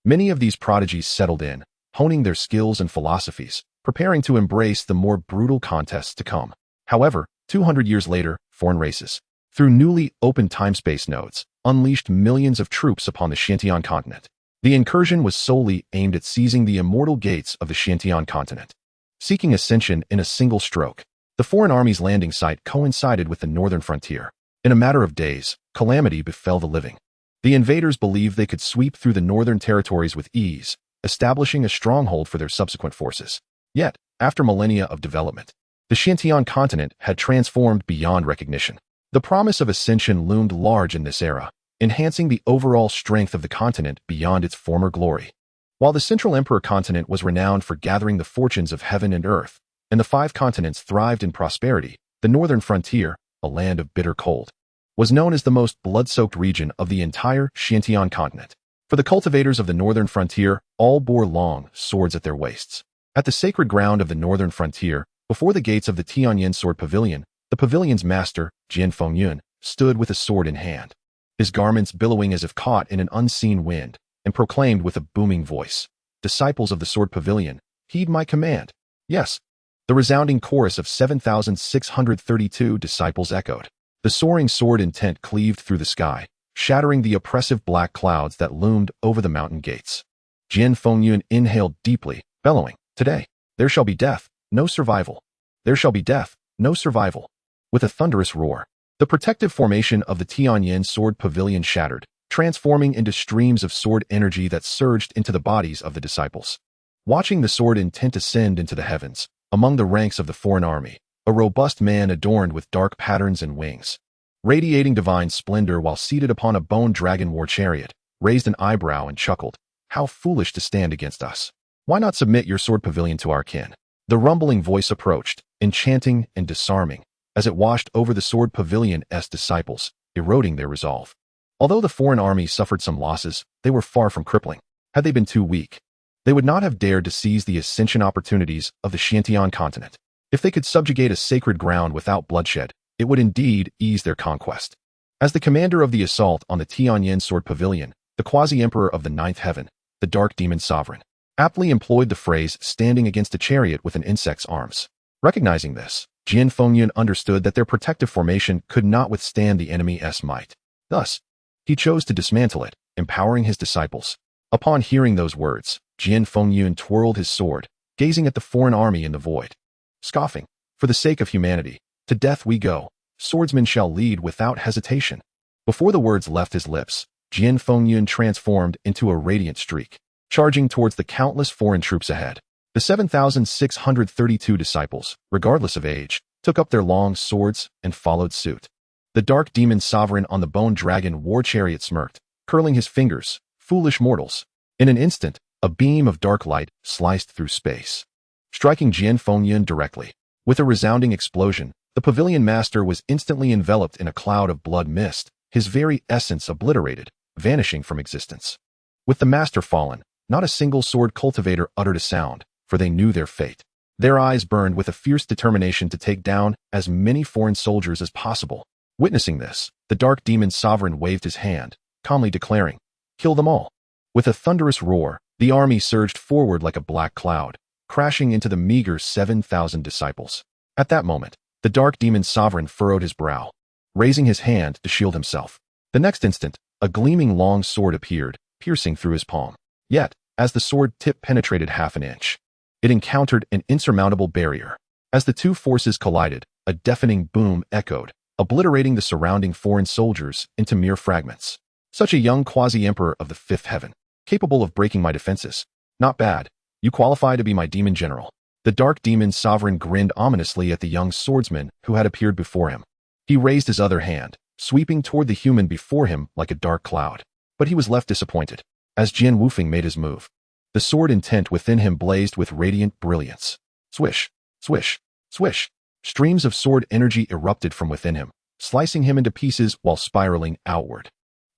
Speaker 1: Many of these prodigies settled in, honing their skills and philosophies, preparing to embrace the more brutal contests to come. However, 200 years later, foreign races, through newly opened time-space nodes, unleashed millions of troops upon the Xiantian continent. The incursion was solely aimed at seizing the immortal gates of the Xiantian continent. Seeking ascension in a single stroke, the foreign army's landing site coincided with the northern frontier. In a matter of days, calamity befell the living. The invaders believed they could sweep through the northern territories with ease, establishing a stronghold for their subsequent forces. Yet, after millennia of development, the Xiantian continent had transformed beyond recognition. The promise of ascension loomed large in this era, enhancing the overall strength of the continent beyond its former glory. While the Central Emperor continent was renowned for gathering the fortunes of heaven and earth, and the five continents thrived in prosperity, the northern frontier, a land of bitter cold, was known as the most blood-soaked region of the entire Xiantian continent. For the cultivators of the northern frontier, all bore long swords at their waists. At the sacred ground of the northern frontier, before the gates of the Tianyin Sword Pavilion, the pavilion's master, Jian Fengyun, stood with a sword in hand, his garments billowing as if caught in an unseen wind, and proclaimed with a booming voice, "Disciples of the Sword Pavilion, heed my command." Yes, the resounding chorus of 7,632 disciples echoed. The soaring sword intent cleaved through the sky, shattering the oppressive black clouds that loomed over the mountain gates. Jian Fengyun inhaled deeply, bellowing, "Today, there shall be death, no survival. There shall be death, no survival." With a thunderous roar, the protective formation of the Tianyin Sword Pavilion shattered, transforming into streams of sword energy that surged into the bodies of the disciples. Watching the sword intent ascend into the heavens, among the ranks of the foreign army, a robust man adorned with dark patterns and wings, radiating divine splendor while seated upon a bone dragon war chariot, raised an eyebrow and chuckled, "How foolish to stand against us. Why not submit your sword pavilion to our kin?" The rumbling voice approached, enchanting and disarming, as it washed over the sword pavilion's disciples, eroding their resolve. Although the foreign army suffered some losses, they were far from crippling. Had they been too weak, they would not have dared to seize the ascension opportunities of the Xianxian continent. If they could subjugate a sacred ground without bloodshed, it would indeed ease their conquest. As the commander of the assault on the Tianyan Sword Pavilion, the quasi-emperor of the Ninth Heaven, the Dark Demon Sovereign, aptly employed the phrase standing against a chariot with an insect's arms. Recognizing this, Jian Fengyun understood that their protective formation could not withstand the enemy's might. Thus, he chose to dismantle it, empowering his disciples. Upon hearing those words, Jian Fengyun twirled his sword, gazing at the foreign army in the void. Scoffing, "For the sake of humanity, to death we go. Swordsmen shall lead without hesitation." Before the words left his lips, Jian Fengyun transformed into a radiant streak, charging towards the countless foreign troops ahead. The 7,632 disciples, regardless of age, took up their long swords and followed suit. The Dark Demon Sovereign on the Bone Dragon war chariot smirked, curling his fingers. "Foolish mortals." In an instant, a beam of dark light sliced through space, striking Jian Fengyun directly. With a resounding explosion, the pavilion master was instantly enveloped in a cloud of blood mist, his very essence obliterated, vanishing from existence. With the master fallen, not a single sword cultivator uttered a sound, for they knew their fate. Their eyes burned with a fierce determination to take down as many foreign soldiers as possible. Witnessing this, the Dark Demon Sovereign waved his hand, calmly declaring, "Kill them all." With a thunderous roar, the army surged forward like a black cloud, crashing into the meager 7,000 disciples. At that moment, the Dark Demon Sovereign furrowed his brow, raising his hand to shield himself. The next instant, a gleaming long sword appeared, piercing through his palm. Yet, as the sword tip penetrated half an inch, it encountered an insurmountable barrier. As the two forces collided, a deafening boom echoed, obliterating the surrounding foreign soldiers into mere fragments. Such a young quasi-emperor of the Fifth Heaven, capable of breaking my defenses. Not bad. You qualify to be my demon general. The Dark Demon Sovereign grinned ominously at the young swordsman who had appeared before him. He raised his other hand, sweeping toward the human before him like a dark cloud. But he was left disappointed. As Jian Wufeng made his move, the sword intent within him blazed with radiant brilliance. Swish, swish, swish. Streams of sword energy erupted from within him, slicing him into pieces while spiraling outward.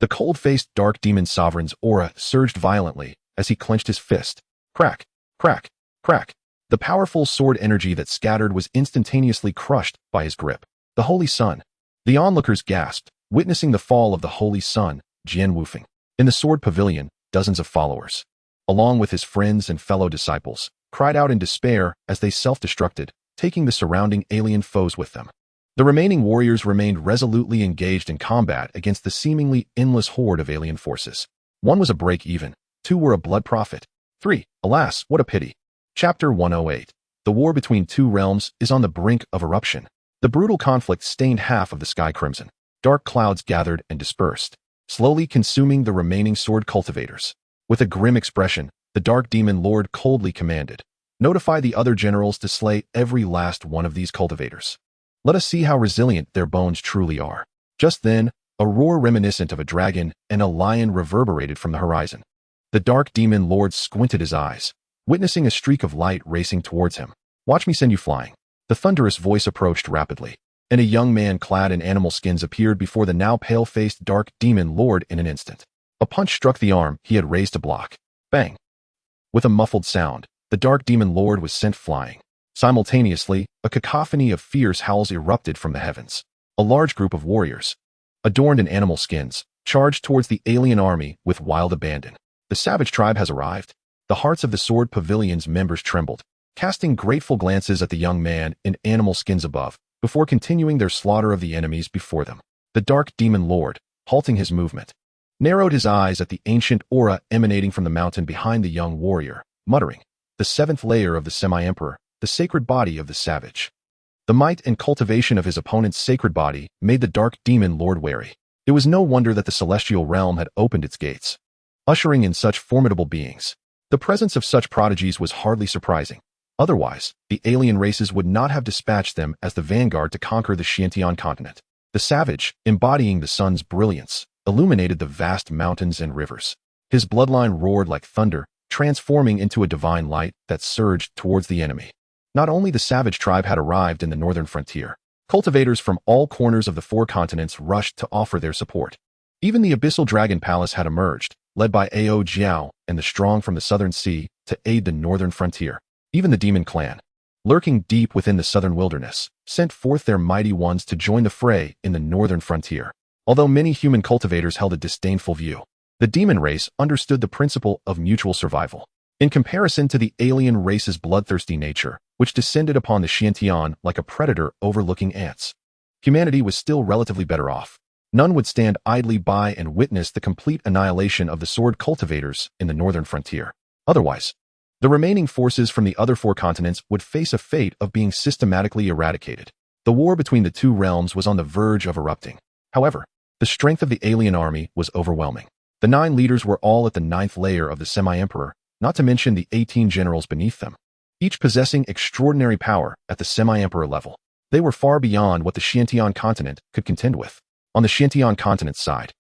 Speaker 1: The cold-faced Dark Demon Sovereign's aura surged violently as he clenched his fist. Crack, crack, crack. The powerful sword energy that scattered was instantaneously crushed by his grip. The Holy Sun. The onlookers gasped, witnessing the fall of the Holy Sun, Jian Wufeng. In the sword pavilion, dozens of followers, along with his friends and fellow disciples, cried out in despair as they self-destructed, taking the surrounding alien foes with them. The remaining warriors remained resolutely engaged in combat against the seemingly endless horde of alien forces. 1 was a break-even, 2 were a blood profit, 3, alas, what a pity. Chapter 108. The war between two realms is on the brink of eruption. The brutal conflict stained half of the sky crimson. Dark clouds gathered and dispersed, slowly consuming the remaining sword cultivators. With a grim expression, the Dark Demon Lord coldly commanded, "Notify the other generals to slay every last one of these cultivators. Let us see how resilient their bones truly are." Just then, a roar reminiscent of a dragon and a lion reverberated from the horizon. The Dark Demon Lord squinted his eyes, witnessing a streak of light racing towards him. "Watch me send you flying." The thunderous voice approached rapidly, and a young man clad in animal skins appeared before the now pale-faced Dark Demon Lord in an instant. A punch struck the arm he had raised to block. Bang! With a muffled sound, the Dark Demon Lord was sent flying. Simultaneously, a cacophony of fierce howls erupted from the heavens. A large group of warriors, adorned in animal skins, charged towards the alien army with wild abandon. The savage tribe has arrived. The hearts of the Sword Pavilion's members trembled, casting grateful glances at the young man in animal skins above, before continuing their slaughter of the enemies before them. The Dark Demon Lord, halting his movement, narrowed his eyes at the ancient aura emanating from the mountain behind the young warrior, muttering, "The 7th layer of the semi-emperor, the sacred body of the savage." The might and cultivation of his opponent's sacred body made the Dark Demon Lord wary. It was no wonder that the celestial realm had opened its gates, ushering in such formidable beings. The presence of such prodigies was hardly surprising. Otherwise, the alien races would not have dispatched them as the vanguard to conquer the Xianxian continent. The savage, embodying the sun's brilliance, illuminated the vast mountains and rivers. His bloodline roared like thunder, transforming into a divine light that surged towards the enemy. Not only the savage tribe had arrived in the northern frontier, cultivators from all corners of the 4 continents rushed to offer their support. Even the abyssal dragon palace had emerged, led by Ao Jiao and the strong from the southern sea to aid the northern frontier. Even the demon clan, lurking deep within the southern wilderness, sent forth their mighty ones to join the fray in the northern frontier. Although many human cultivators held a disdainful view, the demon race understood the principle of mutual survival. In comparison to the alien race's bloodthirsty nature, which descended upon the Xiantian like a predator overlooking ants, humanity was still relatively better off. None would stand idly by and witness the complete annihilation of the sword cultivators in the northern frontier. Otherwise, the remaining forces from the other 4 continents would face a fate of being systematically eradicated. The war between the 2 realms was on the verge of erupting. However, the strength of the alien army was overwhelming. The 9 leaders were all at the 9th layer of the semi-emperor, not to mention the 18 generals beneath them, each possessing extraordinary power at the semi-emperor level. They were far beyond what the Xiantian continent could contend with. On the Xiantian continent's side,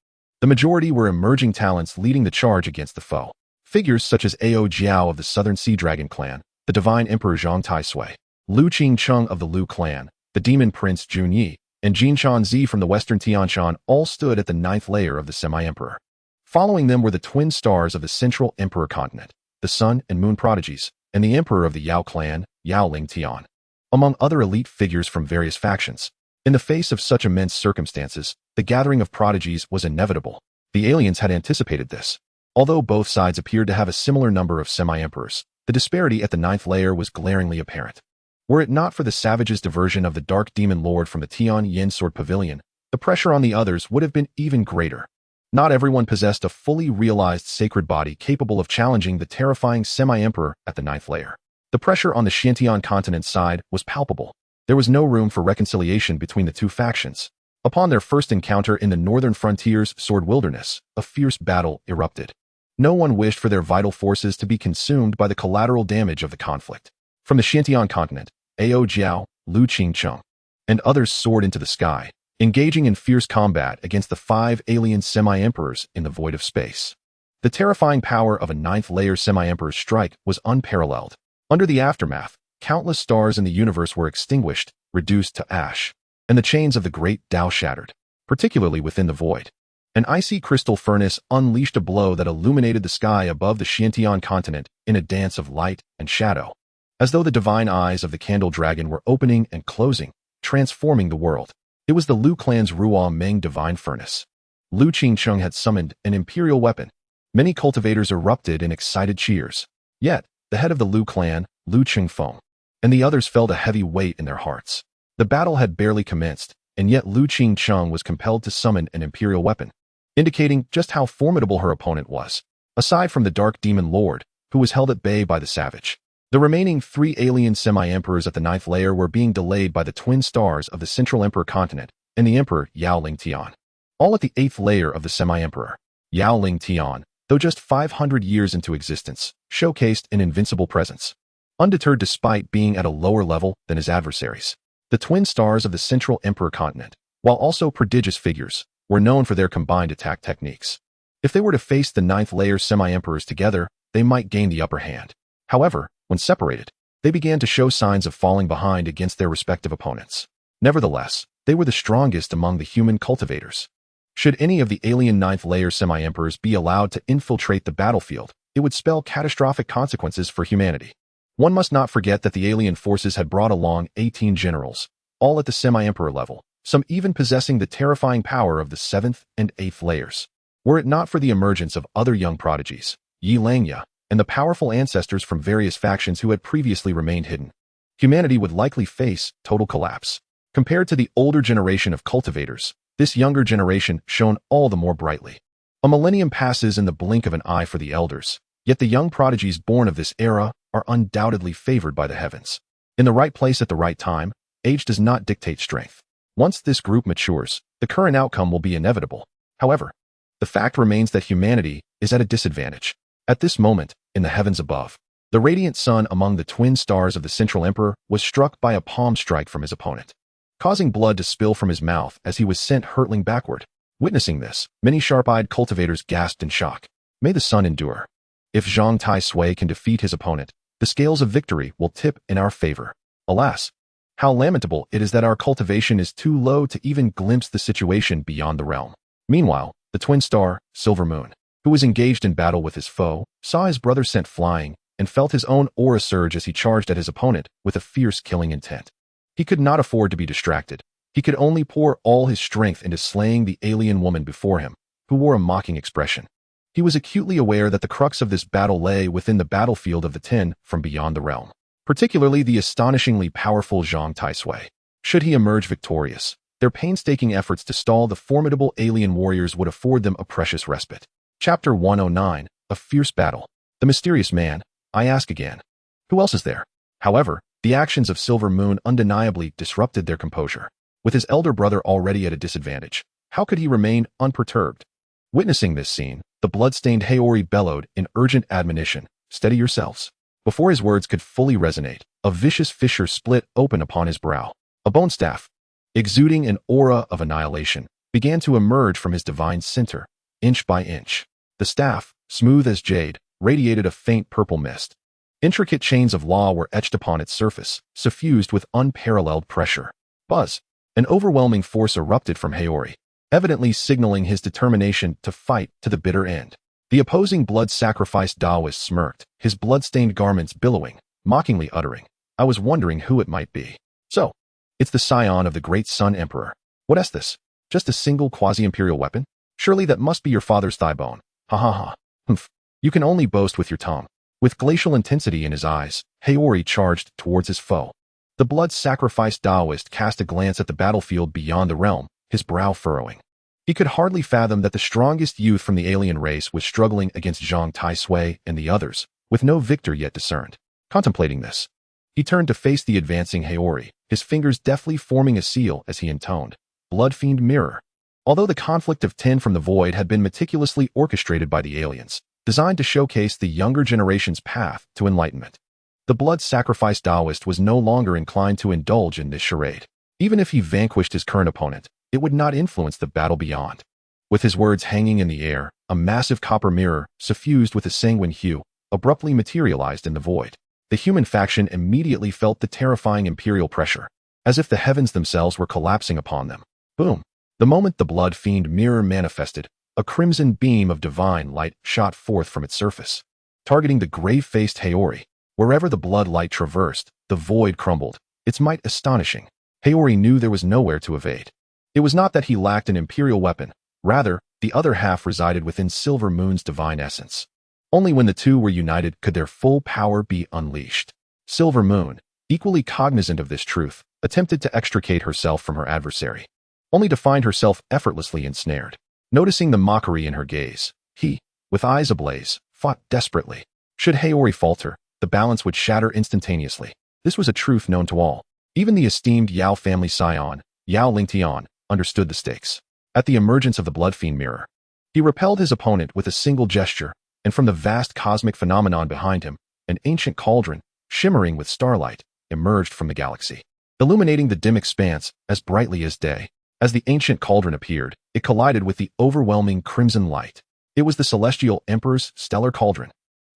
Speaker 1: the majority were emerging talents leading the charge against the foe. Figures such as Ao Jiao of the Southern Sea Dragon clan, the Divine Emperor Zhang Taisui, Lu Qingcheng of the Lu clan, the Demon Prince Jun Yi, and Jin Shanzi from the Western Tianshan all stood at the 9th layer of the semi-emperor. Following them were the twin stars of the Central Emperor continent, the Sun and Moon prodigies, and the Emperor of the Yao clan, Yao Ling Tian, among other elite figures from various factions. In the face of such immense circumstances, the gathering of prodigies was inevitable. The aliens had anticipated this. Although both sides appeared to have a similar number of semi-emperors, the disparity at the 9th layer was glaringly apparent. Were it not for the savage's diversion of the Dark Demon Lord from the Tian Yin Sword Pavilion, the pressure on the others would have been even greater. Not everyone possessed a fully realized sacred body capable of challenging the terrifying semi-emperor at the 9th layer. The pressure on the Xiantian continent's side was palpable. There was no room for reconciliation between the 2 factions. Upon their first encounter in the northern frontier's sword wilderness, a fierce battle erupted. No one wished for their vital forces to be consumed by the collateral damage of the conflict. From the Xiantian continent, Ao Jiao, Lu Qingcheng, and others soared into the sky, engaging in fierce combat against the 5 alien semi-emperors in the void of space. The terrifying power of a 9th layer semi-emperor's strike was unparalleled. Under the aftermath, countless stars in the universe were extinguished, reduced to ash, and the chains of the great Tao shattered, particularly within the void. An icy crystal furnace unleashed a blow that illuminated the sky above the Xiantian continent in a dance of light and shadow, as though the divine eyes of the candle dragon were opening and closing, transforming the world. It was the Lu clan's Ruo Meng divine furnace. Lu Qingcheng had summoned an imperial weapon. Many cultivators erupted in excited cheers. Yet, the head of the Lu clan, Lu Qingfeng, and the others felt a heavy weight in their hearts. The battle had barely commenced, and yet Lu Qingcheng was compelled to summon an imperial weapon, indicating just how formidable her opponent was. Aside from the Dark Demon Lord, who was held at bay by the savage, the remaining 3 alien semi-emperors at the 9th layer were being delayed by the twin stars of the Central Emperor continent and the Emperor Yao Ling Tian. All at the 8th layer of the semi-emperor, Yao Ling Tian, though just 500 years into existence, showcased an invincible presence. Undeterred despite being at a lower level than his adversaries, the twin stars of the Central Emperor continent, while also prodigious figures, were known for their combined attack techniques. If they were to face the 9th layer semi-emperors together, they might gain the upper hand. However, when separated, they began to show signs of falling behind against their respective opponents. Nevertheless, they were the strongest among the human cultivators. Should any of the alien 9th layer semi-emperors be allowed to infiltrate the battlefield, it would spell catastrophic consequences for humanity. One must not forget that the alien forces had brought along 18 generals, all at the semi-emperor level, some even possessing the terrifying power of the 7th and 8th layers. Were it not for the emergence of other young prodigies, xianxia, and the powerful ancestors from various factions who had previously remained hidden, humanity would likely face total collapse. Compared to the older generation of cultivators, this younger generation shone all the more brightly. A millennium passes in the blink of an eye for the elders, yet the young prodigies born of this era are undoubtedly favored by the heavens. In the right place at the right time, age does not dictate strength. Once this group matures, the current outcome will be inevitable. However, the fact remains that humanity is at a disadvantage. At this moment, in the heavens above, the radiant sun among the twin stars of the Central Emperor was struck by a palm strike from his opponent, causing blood to spill from his mouth as he was sent hurtling backward. Witnessing this, many sharp-eyed cultivators gasped in shock. May the sun endure. If Zhang Taisui can defeat his opponent, the scales of victory will tip in our favor. Alas, how lamentable it is that our cultivation is too low to even glimpse the situation beyond the realm. Meanwhile, The twin star, Silver Moon, who was engaged in battle with his foe, saw his brother sent flying and felt his own aura surge as he charged at his opponent with a fierce killing intent. He could not afford to be distracted. He could only pour all his strength into slaying the alien woman before him, who wore a mocking expression. He was acutely aware that the crux of this battle lay within the battlefield of the Tin from beyond the realm, particularly the astonishingly powerful Zhang Taisui. Should he emerge victorious, their painstaking efforts to stall the formidable alien warriors would afford them a precious respite. Chapter 109, A Fierce Battle. The mysterious man, I ask again. Who else is there? However, the actions of Silver Moon undeniably disrupted their composure. With his elder brother already at a disadvantage, how could he remain unperturbed? Witnessing this scene, the blood-stained Haori bellowed in urgent admonition, "Steady yourselves." Before his words could fully resonate, a vicious fissure split open upon his brow. A bone staff, exuding an aura of annihilation, began to emerge from his divine center, inch by inch. The staff, smooth as jade, radiated a faint purple mist. Intricate chains of law were etched upon its surface, suffused with unparalleled pressure. Buzz! An overwhelming force erupted from Haori, evidently signaling his determination to fight to the bitter end. The opposing blood-sacrificed Taoist smirked, his blood-stained garments billowing, mockingly uttering, "I was wondering who it might be." "So, it's the scion of the great Sun Emperor. What is this? Just a single quasi-imperial weapon? Surely that must be your father's thigh bone. Ha ha ha. Humph. You can only boast with your tongue." With glacial intensity in his eyes, Haori charged towards his foe. The blood-sacrificed Taoist cast a glance at the battlefield beyond the realm, his brow furrowing. He could hardly fathom that the strongest youth from the alien race was struggling against Zhang Taisui and the others, with no victor yet discerned. Contemplating this, he turned to face the advancing Haori, his fingers deftly forming a seal as he intoned, "Bloodfiend Mirror." Although the conflict of Tin from the Void had been meticulously orchestrated by the aliens, designed to showcase the younger generation's path to enlightenment, the blood-sacrificed Taoist was no longer inclined to indulge in this charade. Even if he vanquished his current opponent, it would not influence the battle beyond. With his words hanging in the air, a massive copper mirror, suffused with a sanguine hue, abruptly materialized in the void. The human faction immediately felt the terrifying imperial pressure, as if the heavens themselves were collapsing upon them. Boom! The moment the blood fiend mirror manifested, a crimson beam of divine light shot forth from its surface, targeting the grave-faced Haori. Wherever the blood light traversed, the void crumbled, its might astonishing. Haori knew there was nowhere to evade. It was not that he lacked an imperial weapon, rather, the other half resided within Silver Moon's divine essence. Only when the two were united could their full power be unleashed. Silver Moon, equally cognizant of this truth, attempted to extricate herself from her adversary, only to find herself effortlessly ensnared. Noticing the mockery in her gaze, he, with eyes ablaze, fought desperately. Should Haori falter, the balance would shatter instantaneously. This was a truth known to all. Even the esteemed Yao family scion, Yao Lingtian, understood the stakes. At the emergence of the bloodfiend mirror, he repelled his opponent with a single gesture, and from the vast cosmic phenomenon behind him, an ancient cauldron, shimmering with starlight, emerged from the galaxy, illuminating the dim expanse as brightly as day. As the ancient cauldron appeared, it collided with the overwhelming crimson light. It was the Celestial Emperor's stellar cauldron.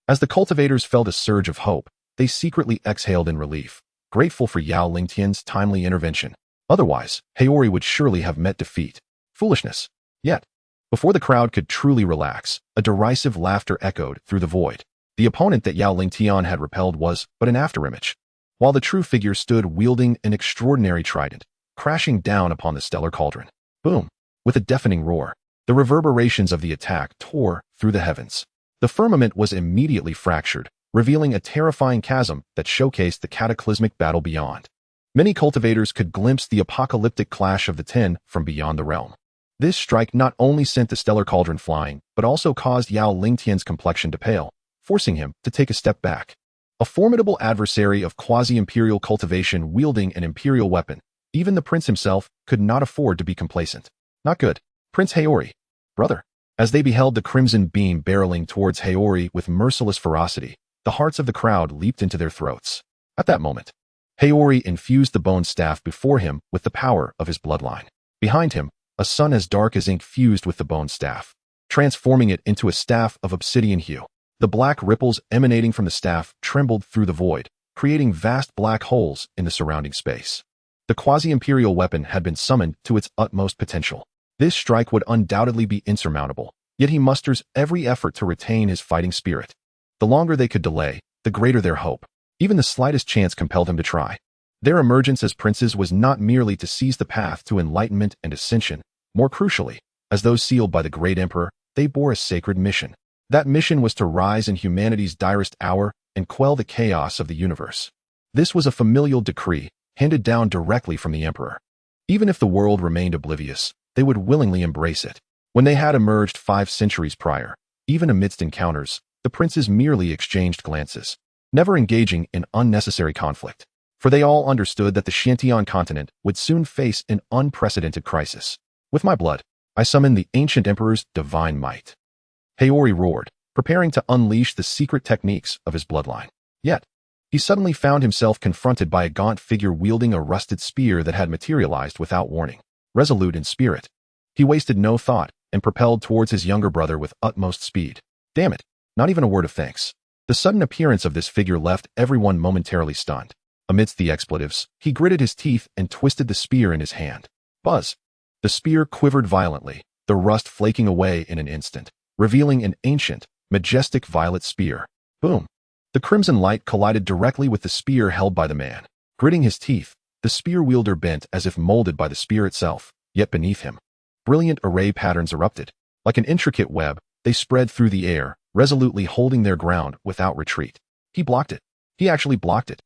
Speaker 1: As the cultivators felt a surge of hope, they secretly exhaled in relief, grateful for Yao Lingtian's timely intervention. Otherwise, Haori would surely have met defeat. Foolishness. Yet, before the crowd could truly relax, a derisive laughter echoed through the void. The opponent that Yao Lingtian had repelled was but an afterimage, while the true figure stood wielding an extraordinary trident, crashing down upon the stellar cauldron. Boom! With a deafening roar, the reverberations of the attack tore through the heavens. The firmament was immediately fractured, revealing a terrifying chasm that showcased the cataclysmic battle beyond. Many cultivators could glimpse the apocalyptic clash of the Tin from beyond the realm. This strike not only sent the stellar cauldron flying, but also caused Yao Lingtian's complexion to pale, forcing him to take a step back. A formidable adversary of quasi-imperial cultivation wielding an imperial weapon, even the prince himself could not afford to be complacent. Not good. Prince Haori. Brother. As they beheld the crimson beam barreling towards Haori with merciless ferocity, the hearts of the crowd leaped into their throats. At that moment, Haori infused the bone staff before him with the power of his bloodline. Behind him, a sun as dark as ink fused with the bone staff, transforming it into a staff of obsidian hue. The black ripples emanating from the staff trembled through the void, creating vast black holes in the surrounding space. The quasi-imperial weapon had been summoned to its utmost potential. This strike would undoubtedly be insurmountable, yet he musters every effort to retain his fighting spirit. The longer they could delay, the greater their hope. Even the slightest chance compelled him to try. Their emergence as princes was not merely to seize the path to enlightenment and ascension. More crucially, as those sealed by the great emperor, they bore a sacred mission. That mission was to rise in humanity's direst hour and quell the chaos of the universe. This was a familial decree, handed down directly from the emperor. Even if the world remained oblivious, they would willingly embrace it. When they had emerged 5 centuries prior, even amidst encounters, the princes merely exchanged glances, never engaging in unnecessary conflict. For they all understood that the Xianxian continent would soon face an unprecedented crisis. With my blood, I summon the ancient emperor's divine might. Haori roared, preparing to unleash the secret techniques of his bloodline. Yet, he suddenly found himself confronted by a gaunt figure wielding a rusted spear that had materialized without warning. Resolute in spirit, he wasted no thought and propelled towards his younger brother with utmost speed. Damn it, not even a word of thanks. The sudden appearance of this figure left everyone momentarily stunned. Amidst the expletives, he gritted his teeth and twisted the spear in his hand. Buzz! The spear quivered violently, the rust flaking away in an instant, revealing an ancient, majestic violet spear. Boom! The crimson light collided directly with the spear held by the man. Gritting his teeth, the spear wielder bent as if molded by the spear itself, yet beneath him, brilliant array patterns erupted. Like an intricate web, they spread through the air, resolutely holding their ground without retreat. He blocked it. He actually blocked it.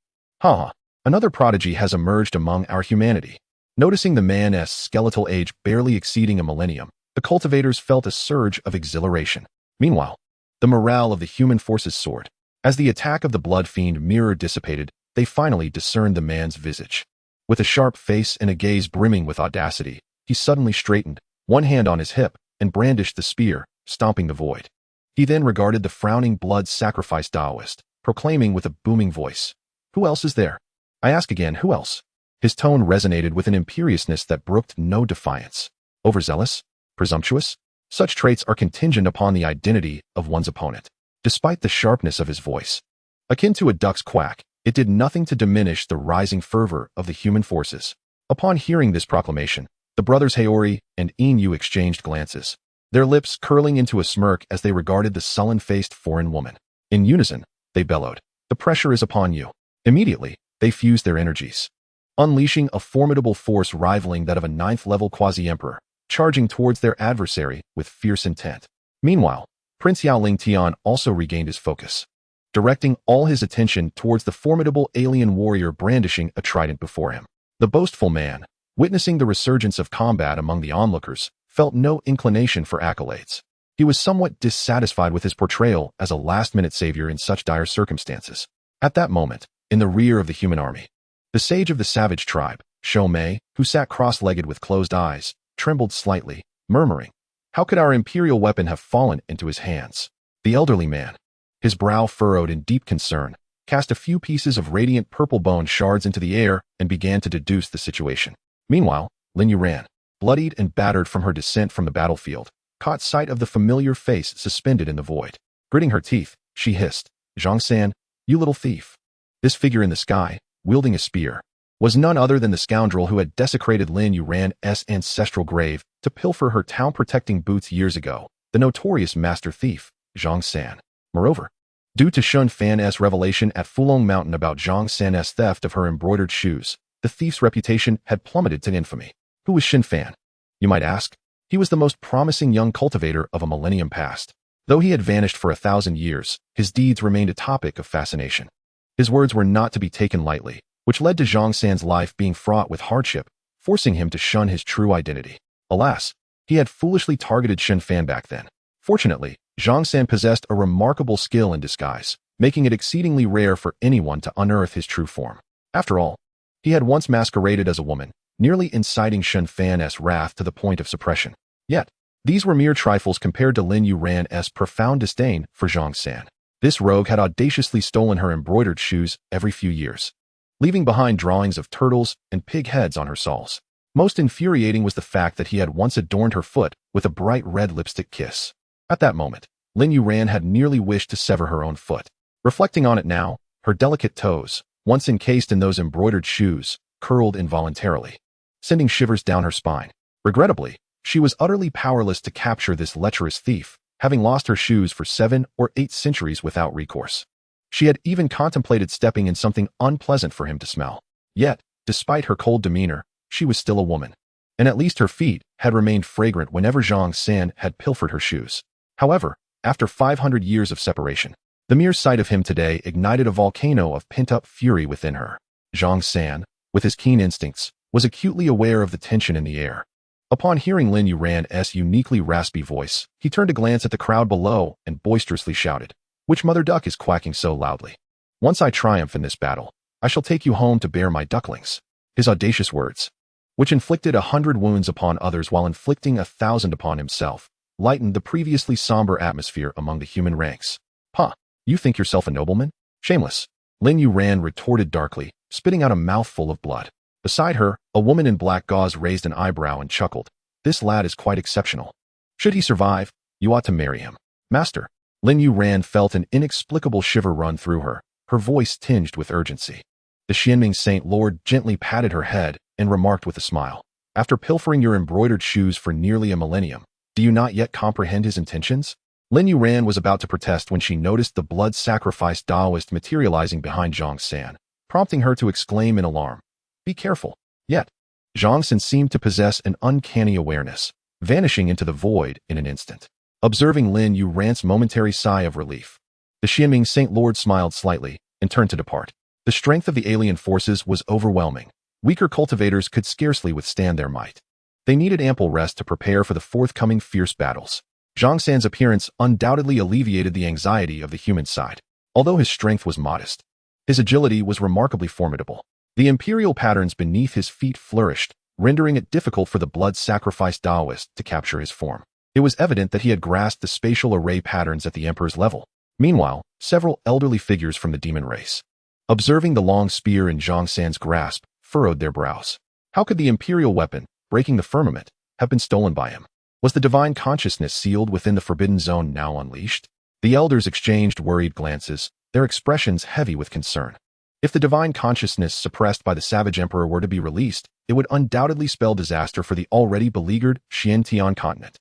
Speaker 1: Another prodigy has emerged among our humanity. Noticing the man's skeletal age barely exceeding a millennium, the cultivators felt a surge of exhilaration. Meanwhile, the morale of the human forces soared. As the attack of the blood fiend mirror dissipated, they finally discerned the man's visage. With a sharp face and a gaze brimming with audacity, he suddenly straightened, one hand on his hip, and brandished the spear, stomping the void. He then regarded the frowning blood sacrifice Taoist, proclaiming with a booming voice, "Who else is there? I ask again, who else?" His tone resonated with an imperiousness that brooked no defiance. Overzealous? Presumptuous? Such traits are contingent upon the identity of one's opponent. Despite the sharpness of his voice, akin to a duck's quack, it did nothing to diminish the rising fervor of the human forces. Upon hearing this proclamation, the brothers Haori and Inu exchanged glances, their lips curling into a smirk as they regarded the sullen-faced foreign woman. In unison, they bellowed, "The pressure is upon you." Immediately, they fused their energies, unleashing a formidable force rivaling that of a 9th-level quasi-emperor, charging towards their adversary with fierce intent. Meanwhile, Prince Yao Lingtian also regained his focus, directing all his attention towards the formidable alien warrior brandishing a trident before him. The boastful man, witnessing the resurgence of combat among the onlookers, felt no inclination for accolades. He was somewhat dissatisfied with his portrayal as a last-minute savior in such dire circumstances. At that moment, in the rear of the human army, the sage of the savage tribe, Shou Mei, who sat cross-legged with closed eyes, trembled slightly, murmuring, "How could our imperial weapon have fallen into his hands?" The elderly man, his brow furrowed in deep concern, cast a few pieces of radiant purple bone shards into the air and began to deduce the situation. Meanwhile, Lin Yuran, bloodied and battered from her descent from the battlefield, caught sight of the familiar face suspended in the void. Gritting her teeth, she hissed, "Xianxian, you little thief." This figure in the sky, wielding a spear, was none other than the scoundrel who had desecrated Lin Yuran's ancestral grave to pilfer her town-protecting boots years ago, the notorious master thief, Xianxian. Moreover, due to Shen Fan's revelation at Fulong Mountain about Xianxia's theft of her embroidered shoes, the thief's reputation had plummeted to infamy. Who was Shen Fan? You might ask. He was the most promising young cultivator of a millennium past. Though he had vanished for 1,000 years, his deeds remained a topic of fascination. His words were not to be taken lightly, which led to Xianxian's life being fraught with hardship, forcing him to shun his true identity. Alas, he had foolishly targeted Shen Fan back then. Fortunately, Xianxian possessed a remarkable skill in disguise, making it exceedingly rare for anyone to unearth his true form. After all, he had once masqueraded as a woman, nearly inciting Shen Fan's wrath to the point of suppression. Yet, these were mere trifles compared to Lin Yuran's profound disdain for Xianxian. This rogue had audaciously stolen her embroidered shoes every few years, leaving behind drawings of turtles and pig heads on her soles. Most infuriating was the fact that he had once adorned her foot with a bright red lipstick kiss. At that moment, Lin Yuran had nearly wished to sever her own foot. Reflecting on it now, her delicate toes, once encased in those embroidered shoes, curled involuntarily, sending shivers down her spine. Regrettably, She was utterly powerless to capture this lecherous thief, having lost her shoes for 7 or 8 centuries without recourse. She had even contemplated stepping in something unpleasant for him to smell. Yet, despite her cold demeanor, she was still a woman. And at least her feet had remained fragrant whenever Xianxian had pilfered her shoes. However, after 500 years of separation, the mere sight of him today ignited a volcano of pent-up fury within her. Xianxian, with his keen instincts, was acutely aware of the tension in the air. Upon hearing Lin Yuran's uniquely raspy voice, he turned to glance at the crowd below and boisterously shouted, "Which mother duck is quacking so loudly? Once I triumph in this battle, I shall take you home to bear my ducklings." His audacious words, which inflicted 100 wounds upon others while inflicting 1,000 upon himself, lightened the previously somber atmosphere among the human ranks. "Huh, you think yourself a nobleman? Shameless," Lin Yuran retorted darkly, spitting out a mouthful of blood. Beside her, a woman in black gauze raised an eyebrow and chuckled. "This lad is quite exceptional. Should he survive, you ought to marry him." "Master." Lin Yuran felt an inexplicable shiver run through her, her voice tinged with urgency. The Xianming Saint Lord gently patted her head and remarked with a smile, "After pilfering your embroidered shoes for nearly a millennium, do you not yet comprehend his intentions?" Lin Yuran was about to protest when she noticed the blood-sacrificed Taoist materializing behind Xianxian, prompting her to exclaim in alarm, "Be careful." Yet, Xianxian seemed to possess an uncanny awareness, vanishing into the void in an instant. Observing Lin Yuran's momentary sigh of relief, the Xianming Saint Lord smiled slightly and turned to depart. The strength of the alien forces was overwhelming. Weaker cultivators could scarcely withstand their might. They needed ample rest to prepare for the forthcoming fierce battles. Xianxian's appearance undoubtedly alleviated the anxiety of the human side. Although his strength was modest, his agility was remarkably formidable. The imperial patterns beneath his feet flourished, rendering it difficult for the blood-sacrificed Taoist to capture his form. It was evident that he had grasped the spatial array patterns at the emperor's level. Meanwhile, several elderly figures from the demon race, observing the long spear in Xianxian's grasp, furrowed their brows. How could the imperial weapon, breaking the firmament, have been stolen by him? Was the divine consciousness sealed within the forbidden zone now unleashed? The elders exchanged worried glances, their expressions heavy with concern. If the divine consciousness suppressed by the savage emperor were to be released, it would undoubtedly spell disaster for the already beleaguered Xiantian continent.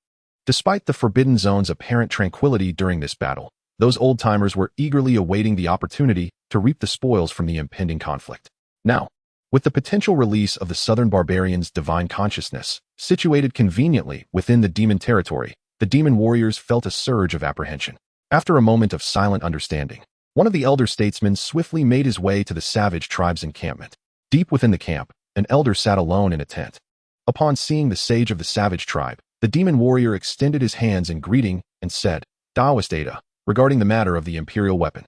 Speaker 1: Despite the forbidden zone's apparent tranquility during this battle, those old-timers were eagerly awaiting the opportunity to reap the spoils from the impending conflict. Now, with the potential release of the southern barbarians' divine consciousness, situated conveniently within the demon territory, the demon warriors felt a surge of apprehension. After a moment of silent understanding, one of the elder statesmen swiftly made his way to the savage tribe's encampment. Deep within the camp, an elder sat alone in a tent. Upon seeing the sage of the savage tribe, the demon warrior extended his hands in greeting and said, "Taoist Ada, regarding the matter of the imperial weapon."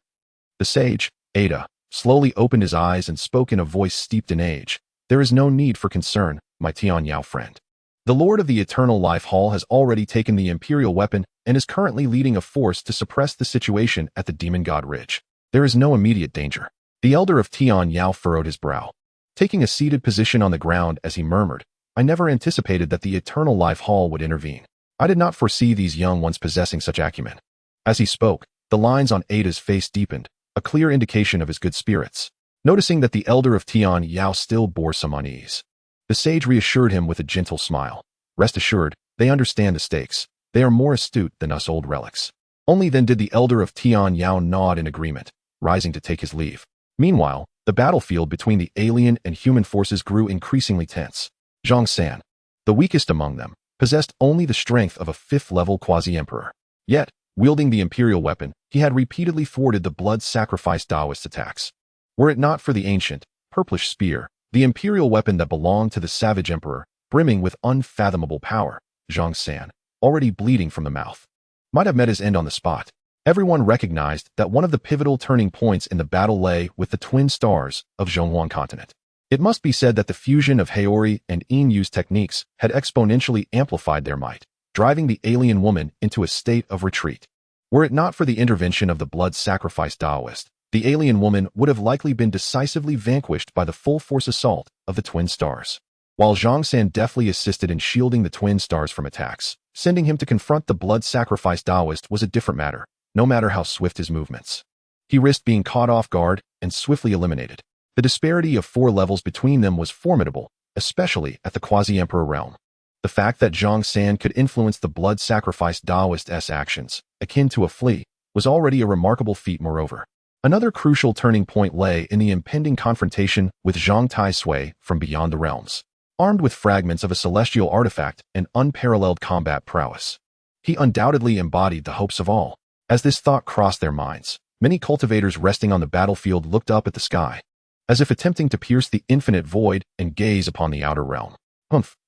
Speaker 1: The sage, Ada, slowly opened his eyes and spoke in a voice steeped in age. "There is no need for concern, my Tianyao friend. The Lord of the Eternal Life Hall has already taken the imperial weapon and is currently leading a force to suppress the situation at the Demon God Ridge. There is no immediate danger." The elder of Tianyao furrowed his brow, taking a seated position on the ground as he murmured, "I never anticipated that the Eternal Life Hall would intervene. I did not foresee these young ones possessing such acumen." As he spoke, the lines on Ada's face deepened, a clear indication of his good spirits. Noticing that the elder of Tianyao still bore some unease, the sage reassured him with a gentle smile. "Rest assured, they understand the stakes. They are more astute than us old relics." Only then did the elder of Tianyao nod in agreement, rising to take his leave. Meanwhile, the battlefield between the alien and human forces grew increasingly tense. Xianxian, the weakest among them, possessed only the strength of a 5th-level quasi-emperor. Yet, wielding the imperial weapon, he had repeatedly thwarted the blood-sacrificed Taoist attacks. Were it not for the ancient, purplish spear, the imperial weapon that belonged to the savage emperor, brimming with unfathomable power, Xianxian, already bleeding from the mouth, might have met his end on the spot. Everyone recognized that one of the pivotal turning points in the battle lay with the twin stars of Zhonghuan continent. It must be said that the fusion of Haori and Yinyu's techniques had exponentially amplified their might, driving the alien woman into a state of retreat. Were it not for the intervention of the blood-sacrificed Taoist, the alien woman would have likely been decisively vanquished by the full-force assault of the twin stars. While Xianxian deftly assisted in shielding the twin stars from attacks, sending him to confront the blood-sacrificed Taoist was a different matter, no matter how swift his movements. He risked being caught off guard and swiftly eliminated. The disparity of 4 levels between them was formidable, especially at the quasi-emperor realm. The fact that Zhang San could influence the blood sacrifice Taoist's actions, akin to a flea, was already a remarkable feat moreover. Another crucial turning point lay in the impending confrontation with Zhang Taisui from beyond the realms. Armed with fragments of a celestial artifact and unparalleled combat prowess, he undoubtedly embodied the hopes of all. As this thought crossed their minds, many cultivators resting on the battlefield looked up at the sky, as if attempting to pierce the infinite void and gaze upon the outer realm.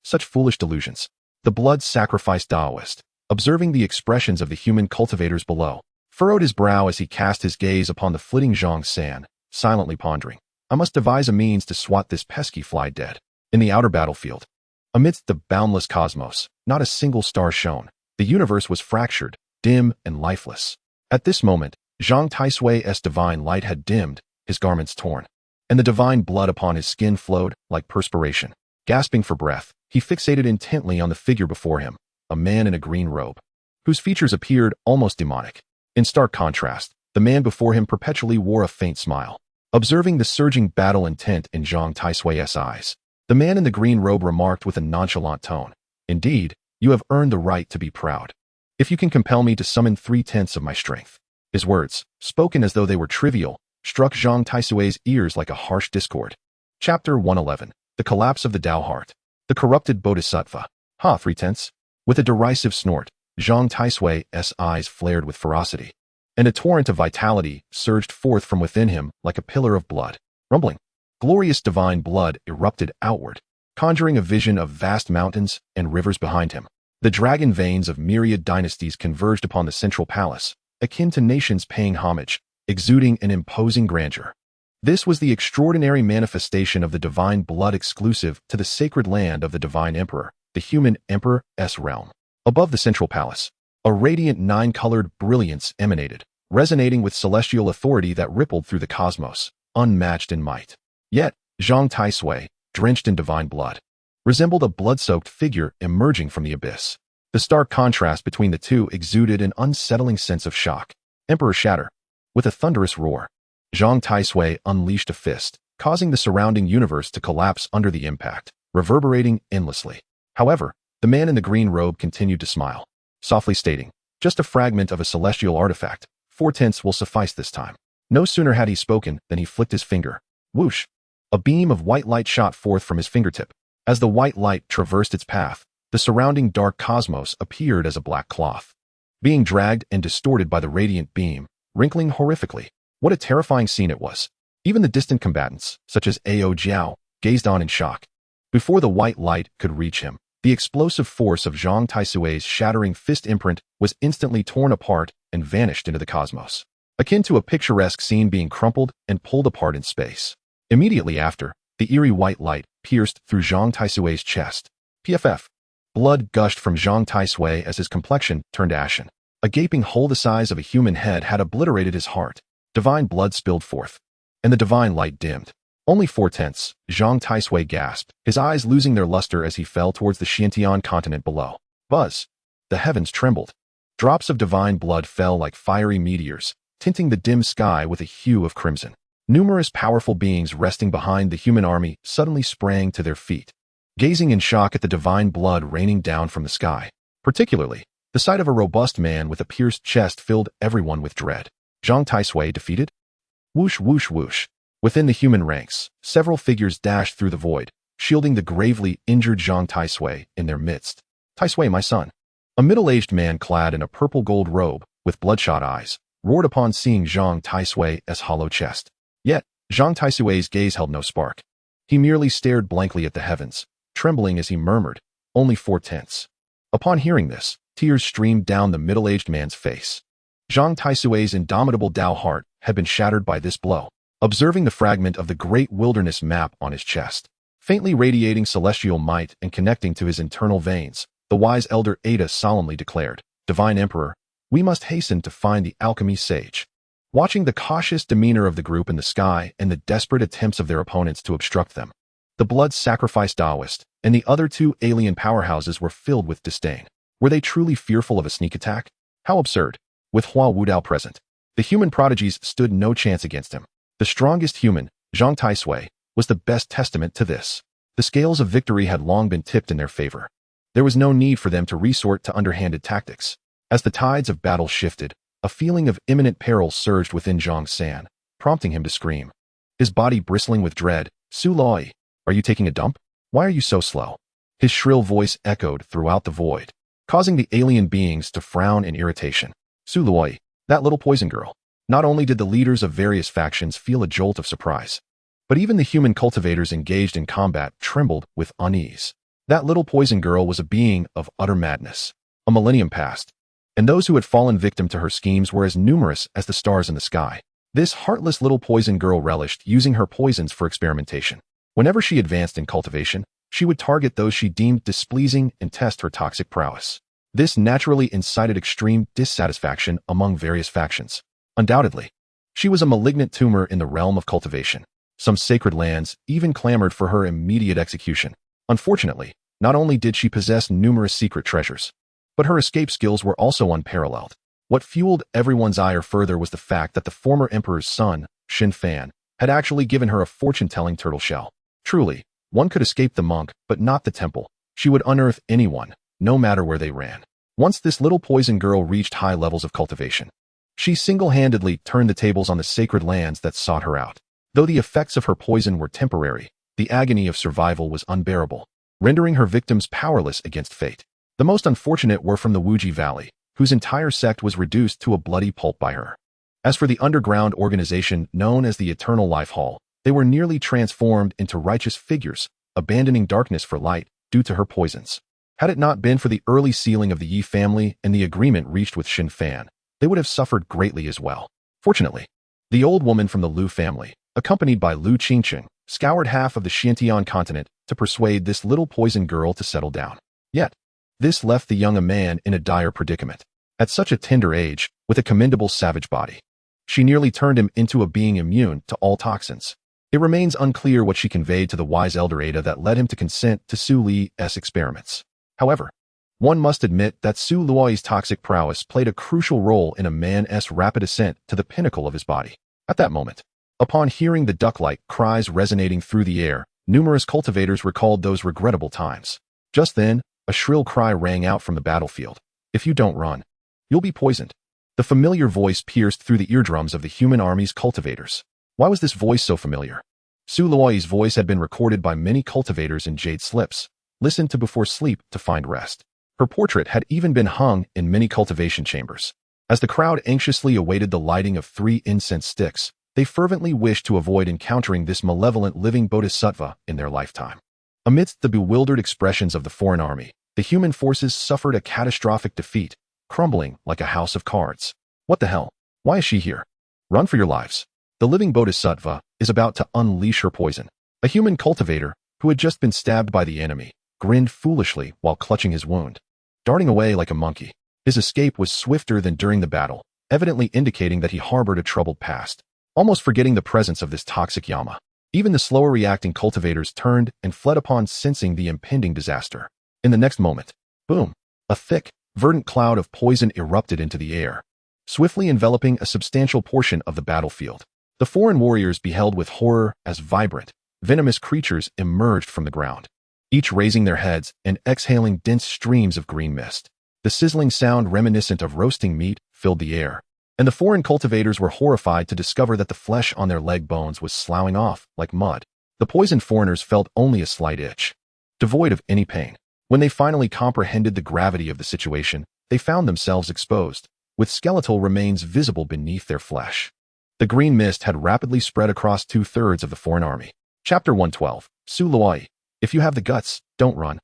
Speaker 1: Such foolish delusions. The blood sacrifice Taoist, observing the expressions of the human cultivators below, furrowed his brow as he cast his gaze upon the flitting Zhang San, silently pondering. I must devise a means to swat this pesky fly dead. In the outer battlefield, amidst the boundless cosmos, not a single star shone. The universe was fractured, dim, and lifeless. At this moment, Zhang Taisui's divine light had dimmed, his garments torn, and the divine blood upon his skin flowed like perspiration. Gasping for breath, he fixated intently on the figure before him, a man in a green robe, whose features appeared almost demonic. In stark contrast, the man before him perpetually wore a faint smile. Observing the surging battle intent in Zhang Taisui's eyes, the man in the green robe remarked with a nonchalant tone, "Indeed, you have earned the right to be proud. If you can compel me to summon 3/10 of my strength." His words, spoken as though they were trivial, struck Zhang Taisui's ears like a harsh discord. Chapter 111. The Collapse of the Tao Heart. The Corrupted Bodhisattva. 3/10. With a derisive snort, Zhang Taisui's eyes flared with ferocity, and a torrent of vitality surged forth from within him like a pillar of blood. Rumbling, glorious divine blood erupted outward, conjuring a vision of vast mountains and rivers behind him. The dragon veins of myriad dynasties converged upon the central palace, akin to nations paying homage, exuding an imposing grandeur. This was the extraordinary manifestation of the divine blood exclusive to the sacred land of the divine emperor, the human emperor's realm. Above the central palace, a radiant nine-colored brilliance emanated, resonating with celestial authority that rippled through the cosmos, unmatched in might. Yet, Zhang Taisui, drenched in divine blood, resembled a blood-soaked figure emerging from the abyss. The stark contrast between the two exuded an unsettling sense of shock. Emperor shatter. With a thunderous roar, Zhang Taisui unleashed a fist, causing the surrounding universe to collapse under the impact, reverberating endlessly. However, the man in the green robe continued to smile, softly stating, "Just a fragment of a celestial artifact. 4/10 will suffice this time." No sooner had he spoken than he flicked his finger. Whoosh! A beam of white light shot forth from his fingertip. As the white light traversed its path, the surrounding dark cosmos appeared as a black cloth, being dragged and distorted by the radiant beam, wrinkling horrifically. What a terrifying scene it was. Even the distant combatants, such as Ao Jiao, gazed on in shock. Before the white light could reach him, the explosive force of Zhang Taisui's shattering fist imprint was instantly torn apart and vanished into the cosmos, akin to a picturesque scene being crumpled and pulled apart in space. Immediately after, the eerie white light pierced through Zhang Taisui's chest. PFF. Blood gushed from Zhang Taisui as his complexion turned ashen. A gaping hole the size of a human head had obliterated his heart. Divine blood spilled forth, and the divine light dimmed. Only 4/10, Zhang Taisui gasped, his eyes losing their luster as he fell towards the Xianxian continent below. Buzz! The heavens trembled. Drops of divine blood fell like fiery meteors, tinting the dim sky with a hue of crimson. Numerous powerful beings resting behind the human army suddenly sprang to their feet, gazing in shock at the divine blood raining down from the sky. Particularly, the sight of a robust man with a pierced chest filled everyone with dread. Zhang Taisui defeated? Whoosh, whoosh, whoosh. Within the human ranks, several figures dashed through the void, shielding the gravely injured Zhang Taisui in their midst. "Taisui, my son." A middle-aged man clad in a purple-gold robe, with bloodshot eyes, roared upon seeing Zhang Taisui's hollow chest. Yet, Zhang Taisui's gaze held no spark. He merely stared blankly at the heavens, trembling as he murmured, "Only 4/10." Upon hearing this, tears streamed down the middle-aged man's face. Zhang Taisui's indomitable Tao heart had been shattered by this blow. Observing the fragment of the great wilderness map on his chest, faintly radiating celestial might and connecting to his internal veins, the wise elder Ada solemnly declared, "Divine Emperor, we must hasten to find the alchemy sage." Watching the cautious demeanor of the group in the sky and the desperate attempts of their opponents to obstruct them, the blood sacrifice Taoist and the other two alien powerhouses were filled with disdain. Were they truly fearful of a sneak attack? How absurd! With Hua Wudao present, the human prodigies stood no chance against him. The strongest human, Zhang Taisui, was the best testament to this. The scales of victory had long been tipped in their favor. There was no need for them to resort to underhanded tactics. As the tides of battle shifted, a feeling of imminent peril surged within Zhang San, prompting him to scream. His body bristling with dread, "Su Loi, are you taking a dump? Why are you so slow?" His shrill voice echoed throughout the void, causing the alien beings to frown in irritation. Su Loi, that little poison girl. Not only did the leaders of various factions feel a jolt of surprise, but even the human cultivators engaged in combat trembled with unease. That little poison girl was a being of utter madness. A millennium passed, and those who had fallen victim to her schemes were as numerous as the stars in the sky. This heartless little poison girl relished using her poisons for experimentation. Whenever she advanced in cultivation, she would target those she deemed displeasing and test her toxic prowess. This naturally incited extreme dissatisfaction among various factions. Undoubtedly, she was a malignant tumor in the realm of cultivation. Some sacred lands even clamored for her immediate execution. Unfortunately, not only did she possess numerous secret treasures, but her escape skills were also unparalleled. What fueled everyone's ire further was the fact that the former emperor's son, Shen Fan, had actually given her a fortune-telling turtle shell. Truly, one could escape the monk, but not the temple. She would unearth anyone, no matter where they ran. Once this little poison girl reached high levels of cultivation, she single-handedly turned the tables on the sacred lands that sought her out. Though the effects of her poison were temporary, the agony of survival was unbearable, rendering her victims powerless against fate. The most unfortunate were from the Wuji Valley, whose entire sect was reduced to a bloody pulp by her. As for the underground organization known as the Eternal Life Hall, they were nearly transformed into righteous figures, abandoning darkness for light due to her poisons. Had it not been for the early sealing of the Yi family and the agreement reached with Shen Fan, they would have suffered greatly as well. Fortunately, the old woman from the Lu family, accompanied by Lu Qingqing, scoured half of the Xiantian continent to persuade this little poison girl to settle down. Yet, this left the young man in a dire predicament. At such a tender age, with a commendable savage body, she nearly turned him into a being immune to all toxins. It remains unclear what she conveyed to the wise elder Ada that led him to consent to Su Li's experiments. However, one must admit that Su Luoi's toxic prowess played a crucial role in a man's rapid ascent to the pinnacle of his body. At that moment, upon hearing the duck-like cries resonating through the air, numerous cultivators recalled those regrettable times. Just then, a shrill cry rang out from the battlefield. "If you don't run, you'll be poisoned." The familiar voice pierced through the eardrums of the human army's cultivators. Why was this voice so familiar? Su Luoi's voice had been recorded by many cultivators in jade slips, listened to before sleep to find rest. Her portrait had even been hung in many cultivation chambers. As the crowd anxiously awaited the lighting of 3 incense sticks, they fervently wished to avoid encountering this malevolent living bodhisattva in their lifetime. Amidst the bewildered expressions of the foreign army, the human forces suffered a catastrophic defeat, crumbling like a house of cards. What the hell? Why is she here? Run for your lives. The living bodhisattva is about to unleash her poison. A human cultivator, who had just been stabbed by the enemy, grinned foolishly while clutching his wound. Darting away like a monkey, his escape was swifter than during the battle, evidently indicating that he harbored a troubled past. Almost forgetting the presence of this toxic yama, even the slower reacting cultivators turned and fled upon sensing the impending disaster. In the next moment, boom, a thick, verdant cloud of poison erupted into the air, swiftly enveloping a substantial portion of the battlefield. The foreign warriors beheld with horror as vibrant, venomous creatures emerged from the ground, each raising their heads and exhaling dense streams of green mist. The sizzling sound reminiscent of roasting meat filled the air, and the foreign cultivators were horrified to discover that the flesh on their leg bones was sloughing off like mud. The poisoned foreigners felt only a slight itch, devoid of any pain. When they finally comprehended the gravity of the situation, they found themselves exposed, with skeletal remains visible beneath their flesh. The green mist had rapidly spread across 2/3 of the foreign army. Chapter 112. Su Luoi, if you have the guts, don't run.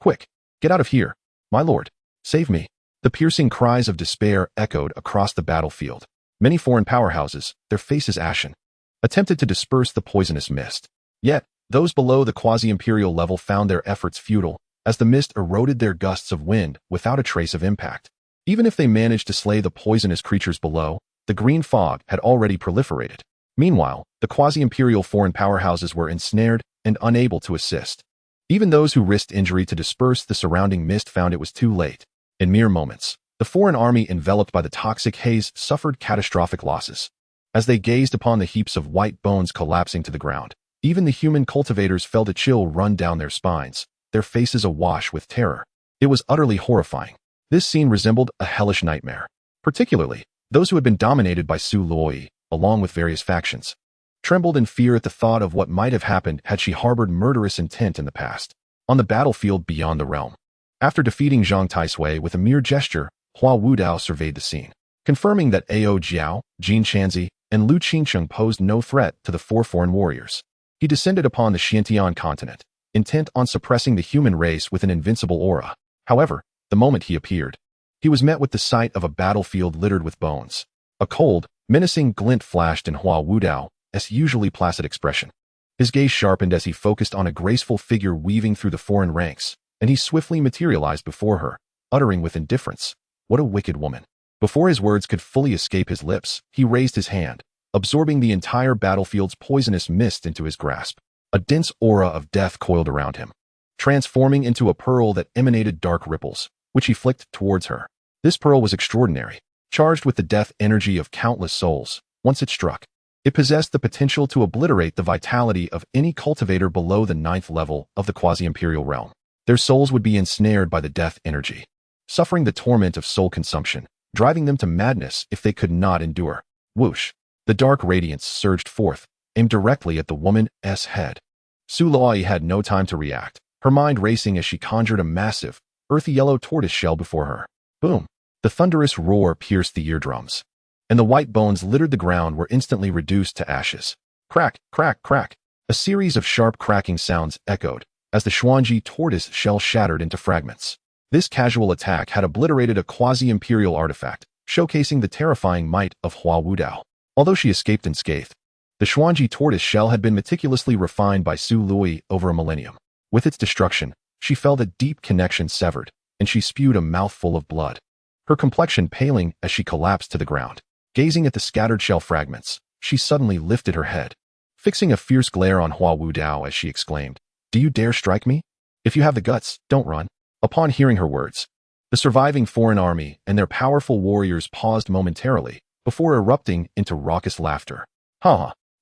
Speaker 1: Quick, get out of here. My lord, save me. The piercing cries of despair echoed across the battlefield. Many foreign powerhouses, their faces ashen, attempted to disperse the poisonous mist. Yet, those below the quasi-imperial level found their efforts futile, as the mist eroded their gusts of wind without a trace of impact. Even if they managed to slay the poisonous creatures below, the green fog had already proliferated. Meanwhile, the quasi-imperial foreign powerhouses were ensnared and unable to assist. Even those who risked injury to disperse the surrounding mist found it was too late. In mere moments, the foreign army enveloped by the toxic haze suffered catastrophic losses. As they gazed upon the heaps of white bones collapsing to the ground, even the human cultivators felt a chill run down their spines. their faces awash with terror. It was utterly horrifying. This scene resembled a hellish nightmare. Particularly, those who had been dominated by Su Luoyi, along with various factions, trembled in fear at the thought of what might have happened had she harbored murderous intent in the past. On the battlefield beyond the realm, after defeating Zhang Taisui with a mere gesture, Hua Wudao surveyed the scene, confirming that Ao Jiao, Jin Shanzi, and Lu Qingsheng posed no threat to the four foreign warriors. He descended upon the Xiantian continent, intent on suppressing the human race with an invincible aura. However, the moment he appeared, he was met with the sight of a battlefield littered with bones. A cold, menacing glint flashed in Hua Wudao's usually placid expression. His gaze sharpened as he focused on a graceful figure weaving through the foreign ranks, and he swiftly materialized before her, uttering with indifference, "What a wicked woman." Before his words could fully escape his lips, he raised his hand, absorbing the entire battlefield's poisonous mist into his grasp. A dense aura of death coiled around him, transforming into a pearl that emanated dark ripples, which he flicked towards her. This pearl was extraordinary, charged with the death energy of countless souls. Once it struck, it possessed the potential to obliterate the vitality of any cultivator below the 9th level of the quasi-imperial realm. Their souls would be ensnared by the death energy, suffering the torment of soul consumption, driving them to madness if they could not endure. Whoosh! The dark radiance surged forth, aimed directly at the woman's head. Su Luoyi had no time to react, her mind racing as she conjured a massive, earthy yellow tortoise shell before her. Boom! The thunderous roar pierced the eardrums, and the white bones littered the ground were instantly reduced to ashes. Crack, crack, crack! A series of sharp cracking sounds echoed as the Xuanji tortoise shell shattered into fragments. This casual attack had obliterated a quasi-imperial artifact, showcasing the terrifying might of Hua Wudao. Although she escaped unscathed, the Xuanji tortoise shell had been meticulously refined by Su Luoyi over a millennium. With its destruction, she felt a deep connection severed, and she spewed a mouthful of blood, her complexion paling as she collapsed to the ground. Gazing at the scattered shell fragments, she suddenly lifted her head, fixing a fierce glare on Hua Wudao as she exclaimed, "Do you dare strike me? If you have the guts, don't run." Upon hearing her words, the surviving foreign army and their powerful warriors paused momentarily before erupting into raucous laughter.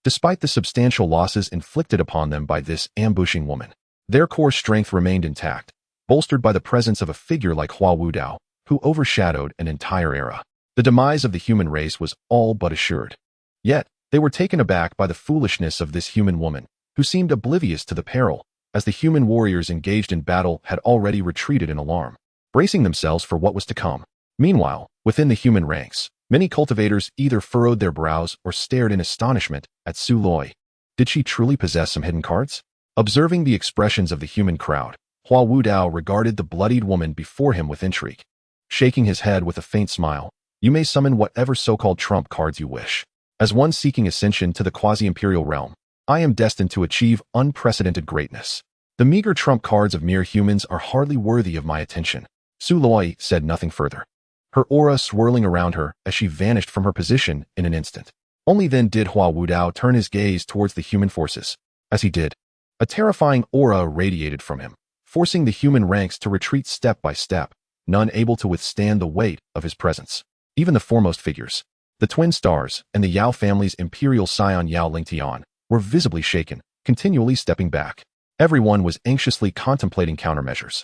Speaker 1: Despite the substantial losses inflicted upon them by this ambushing woman, their core strength remained intact, bolstered by the presence of a figure like Hua Wudao, who overshadowed an entire era. The demise of the human race was all but assured. Yet, they were taken aback by the foolishness of this human woman, who seemed oblivious to the peril, as the human warriors engaged in battle had already retreated in alarm, bracing themselves for what was to come. Meanwhile, within the human ranks, many cultivators either furrowed their brows or stared in astonishment at Su Luoyi. Did she truly possess some hidden cards? Observing the expressions of the human crowd, Hua Wudao regarded the bloodied woman before him with intrigue. Shaking his head with a faint smile, "You may summon whatever so-called trump cards you wish. As one seeking ascension to the quasi-imperial realm, I am destined to achieve unprecedented greatness. The meager trump cards of mere humans are hardly worthy of my attention." Su Luoyi said nothing further, her aura swirling around her as she vanished from her position in an instant. Only then did Hua Wudao turn his gaze towards the human forces. As he did, a terrifying aura radiated from him, forcing the human ranks to retreat step by step, none able to withstand the weight of his presence. Even the foremost figures, the twin stars and the Yao family's imperial scion Yao Lingtian, were visibly shaken, continually stepping back. Everyone was anxiously contemplating countermeasures,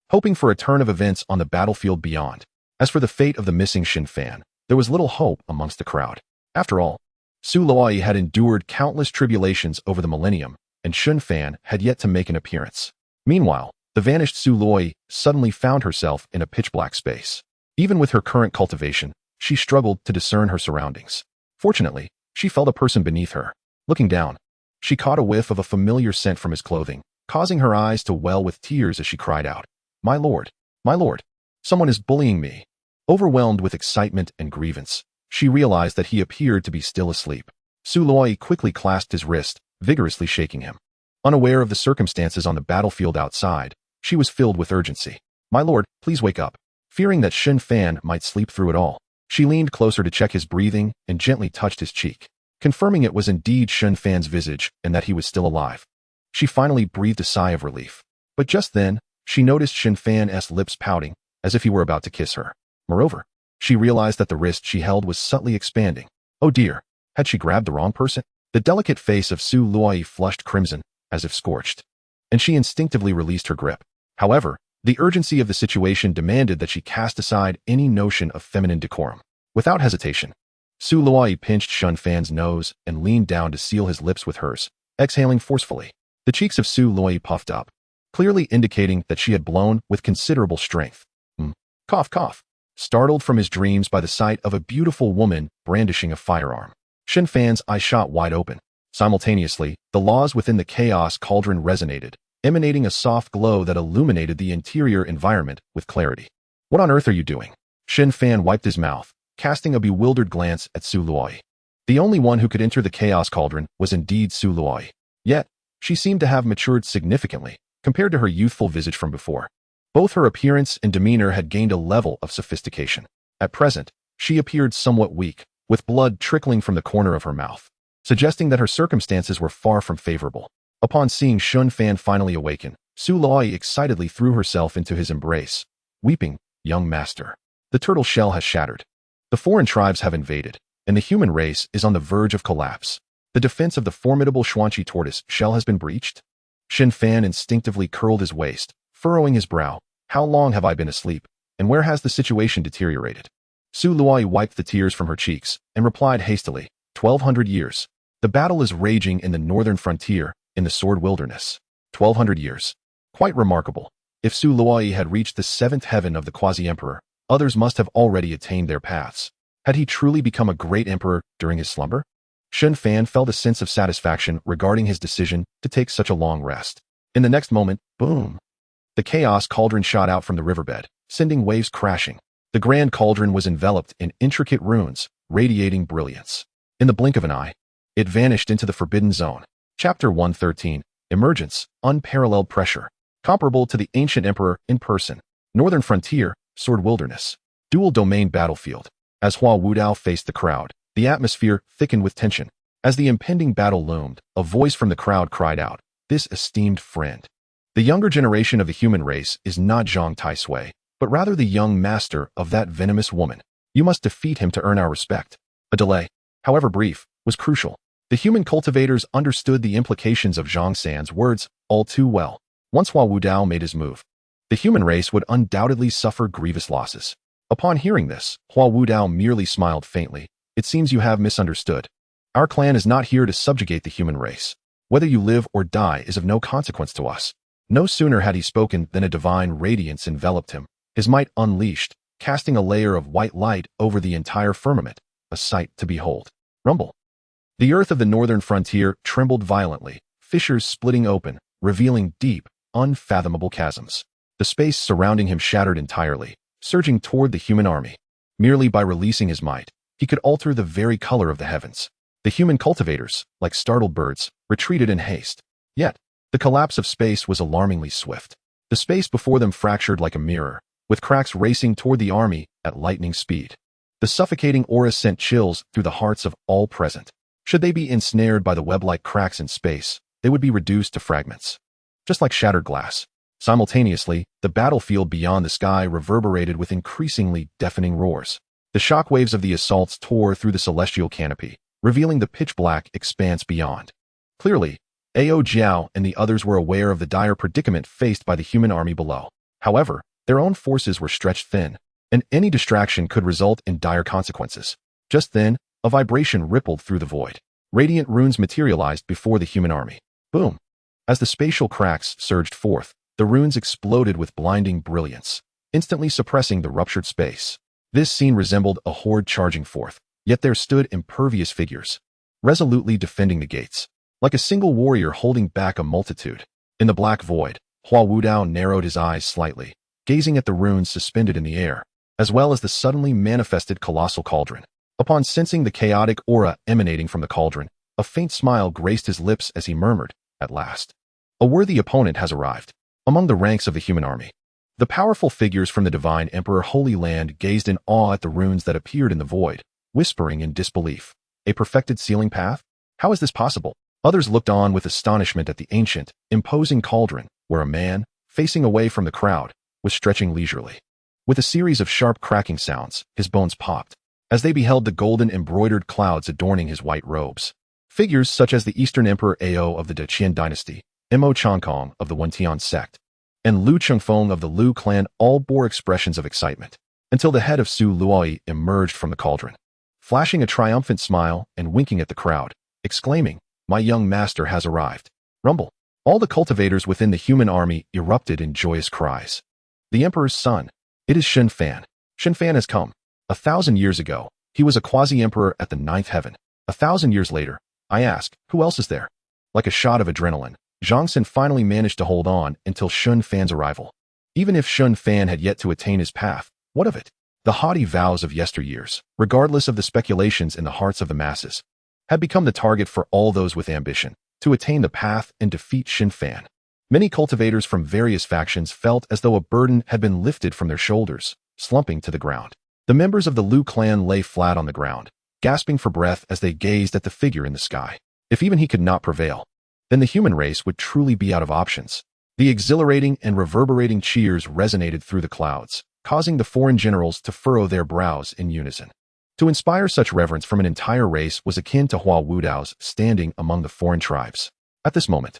Speaker 1: hoping for a turn of events on the battlefield beyond. As for the fate of the missing Shen Fan, there was little hope amongst the crowd. After all, Su Luoyi had endured countless tribulations over the millennium, and Shen Fan had yet to make an appearance. Meanwhile, the vanished Su Luoyi suddenly found herself in a pitch-black space. Even with her current cultivation, she struggled to discern her surroundings. Fortunately, she felt a person beneath her. Looking down, she caught a whiff of a familiar scent from his clothing, causing her eyes to well with tears as she cried out, "My lord! My lord! Someone is bullying me!" Overwhelmed with excitement and grievance, she realized that he appeared to be still asleep. Su Luoyi quickly clasped his wrist, vigorously shaking him. Unaware of the circumstances on the battlefield outside, she was filled with urgency. "My lord, please wake up." Fearing that Shen Fan might sleep through it all, she leaned closer to check his breathing and gently touched his cheek, confirming it was indeed Shen Fan's visage and that he was still alive. She finally breathed a sigh of relief. But just then, she noticed Shen Fan's lips pouting, as if he were about to kiss her. Moreover, she realized that the wrist she held was subtly expanding. Oh dear, had she grabbed the wrong person? The delicate face of Su Luoyi flushed crimson, as if scorched. and she instinctively released her grip. However, the urgency of the situation demanded that she cast aside any notion of feminine decorum. Without hesitation, Su Luai pinched Shen Fan's nose and leaned down to seal his lips with hers, exhaling forcefully. The cheeks of Su Luai puffed up, clearly indicating that she had blown with considerable strength. Cough, cough. Startled from his dreams by the sight of a beautiful woman brandishing a firearm, Shen Fan's eyes shot wide open. Simultaneously, the laws within the chaos cauldron resonated, emanating a soft glow that illuminated the interior environment with clarity. What on earth are you doing? Shen Fan wiped his mouth, casting a bewildered glance at Su Luai. The only one who could enter the chaos cauldron was indeed Su Luai. Yet, she seemed to have matured significantly compared to her youthful visage from before. Both her appearance and demeanor had gained a level of sophistication. At present, she appeared somewhat weak, with blood trickling from the corner of her mouth, suggesting that her circumstances were far from favorable. Upon seeing Shen Fan finally awaken, Su Luai excitedly threw herself into his embrace, weeping, "Young master, the turtle shell has shattered. The foreign tribes have invaded, and the human race is on the verge of collapse. The defense of the formidable Xianxia tortoise shell has been breached." Shen Fan instinctively curled his waist, furrowing his brow. "How long have I been asleep, and where has the situation deteriorated?" Su Luai wiped the tears from her cheeks and replied hastily, 1,200 years. The battle is raging in the northern frontier, in the Sword Wilderness. 1,200 years. Quite remarkable. If Su Luai had reached the seventh heaven of the quasi-emperor, others must have already attained their paths. Had he truly become a great emperor during his slumber? Shen Fan felt a sense of satisfaction regarding his decision to take such a long rest. In the next moment, boom! The chaos cauldron shot out from the riverbed, sending waves crashing. The grand cauldron was enveloped in intricate runes, radiating brilliance. In the blink of an eye, it vanished into the forbidden zone. Chapter 113, Emergence, Unparalleled Pressure. Comparable to the ancient emperor in person. Northern Frontier, Sword Wilderness. Dual Domain Battlefield. As Hua Wudao faced the crowd, the atmosphere thickened with tension. As the impending battle loomed, a voice from the crowd cried out, "This esteemed friend. The younger generation of the human race is not Zhang Taisui, but rather the young master of that venomous woman. You must defeat him to earn our respect." A delay, however brief, was crucial. The human cultivators understood the implications of Zhang San's words all too well. Once Hua Wudao made his move, the human race would undoubtedly suffer grievous losses. Upon hearing this, Hua Wudao merely smiled faintly. "It seems you have misunderstood. Our clan is not here to subjugate the human race. Whether you live or die is of no consequence to us." No sooner had he spoken than a divine radiance enveloped him, his might unleashed, casting a layer of white light over the entire firmament, a sight to behold. Rumble. The earth of the northern frontier trembled violently, fissures splitting open, revealing deep, unfathomable chasms. The space surrounding him shattered entirely, surging toward the human army. Merely by releasing his might, he could alter the very color of the heavens. The human cultivators, like startled birds, retreated in haste. Yet, the collapse of space was alarmingly swift. The space before them fractured like a mirror, with cracks racing toward the army at lightning speed. The suffocating aura sent chills through the hearts of all present. Should they be ensnared by the web-like cracks in space, they would be reduced to fragments, just like shattered glass. Simultaneously, the battlefield beyond the sky reverberated with increasingly deafening roars. The shockwaves of the assaults tore through the celestial canopy, revealing the pitch-black expanse beyond. Clearly, Ao Jiao and the others were aware of the dire predicament faced by the human army below. However, their own forces were stretched thin, and any distraction could result in dire consequences. Just then, a vibration rippled through the void. Radiant runes materialized before the human army. Boom! As the spatial cracks surged forth, the runes exploded with blinding brilliance, instantly suppressing the ruptured space. This scene resembled a horde charging forth, yet there stood impervious figures, resolutely defending the gates, like a single warrior holding back a multitude. In the black void, Hua Wudao narrowed his eyes slightly, gazing at the runes suspended in the air, as well as the suddenly manifested colossal cauldron. Upon sensing the chaotic aura emanating from the cauldron, a faint smile graced his lips as he murmured, "At last, a worthy opponent has arrived." Among the ranks of the human army, the powerful figures from the divine Emperor Holy Land gazed in awe at the runes that appeared in the void, whispering in disbelief. A perfected sealing path? How is this possible? Others looked on with astonishment at the ancient, imposing cauldron, where a man, facing away from the crowd, was stretching leisurely. With a series of sharp cracking sounds, his bones popped, as they beheld the golden embroidered clouds adorning his white robes. Figures such as the Eastern Emperor Ao of the Deqian dynasty, Mo Changkong of the Wentian sect, and Lu Chengfeng of the Lu clan all bore expressions of excitement, until the head of Su Luoi emerged from the cauldron, flashing a triumphant smile and winking at the crowd, exclaiming, "My young master has arrived." Rumble. All the cultivators within the human army erupted in joyous cries. The emperor's son. It is Shen Fan. Shen Fan has come. 1,000 years ago, he was a quasi-emperor at the ninth heaven. 1,000 years later, I ask, who else is there? Like a shot of adrenaline, Zhang finally managed to hold on until Shen Fan's arrival. Even if Shen Fan had yet to attain his path, what of it? The haughty vows of yesteryears, regardless of the speculations in the hearts of the masses, had become the target for all those with ambition to attain the path and defeat Shen Fan. Many cultivators from various factions felt as though a burden had been lifted from their shoulders, slumping to the ground. The members of the Lu clan lay flat on the ground, gasping for breath as they gazed at the figure in the sky. If even he could not prevail, then the human race would truly be out of options. The exhilarating and reverberating cheers resonated through the clouds, causing the foreign generals to furrow their brows in unison. To inspire such reverence from an entire race was akin to Hua Wudao's standing among the foreign tribes. At this moment,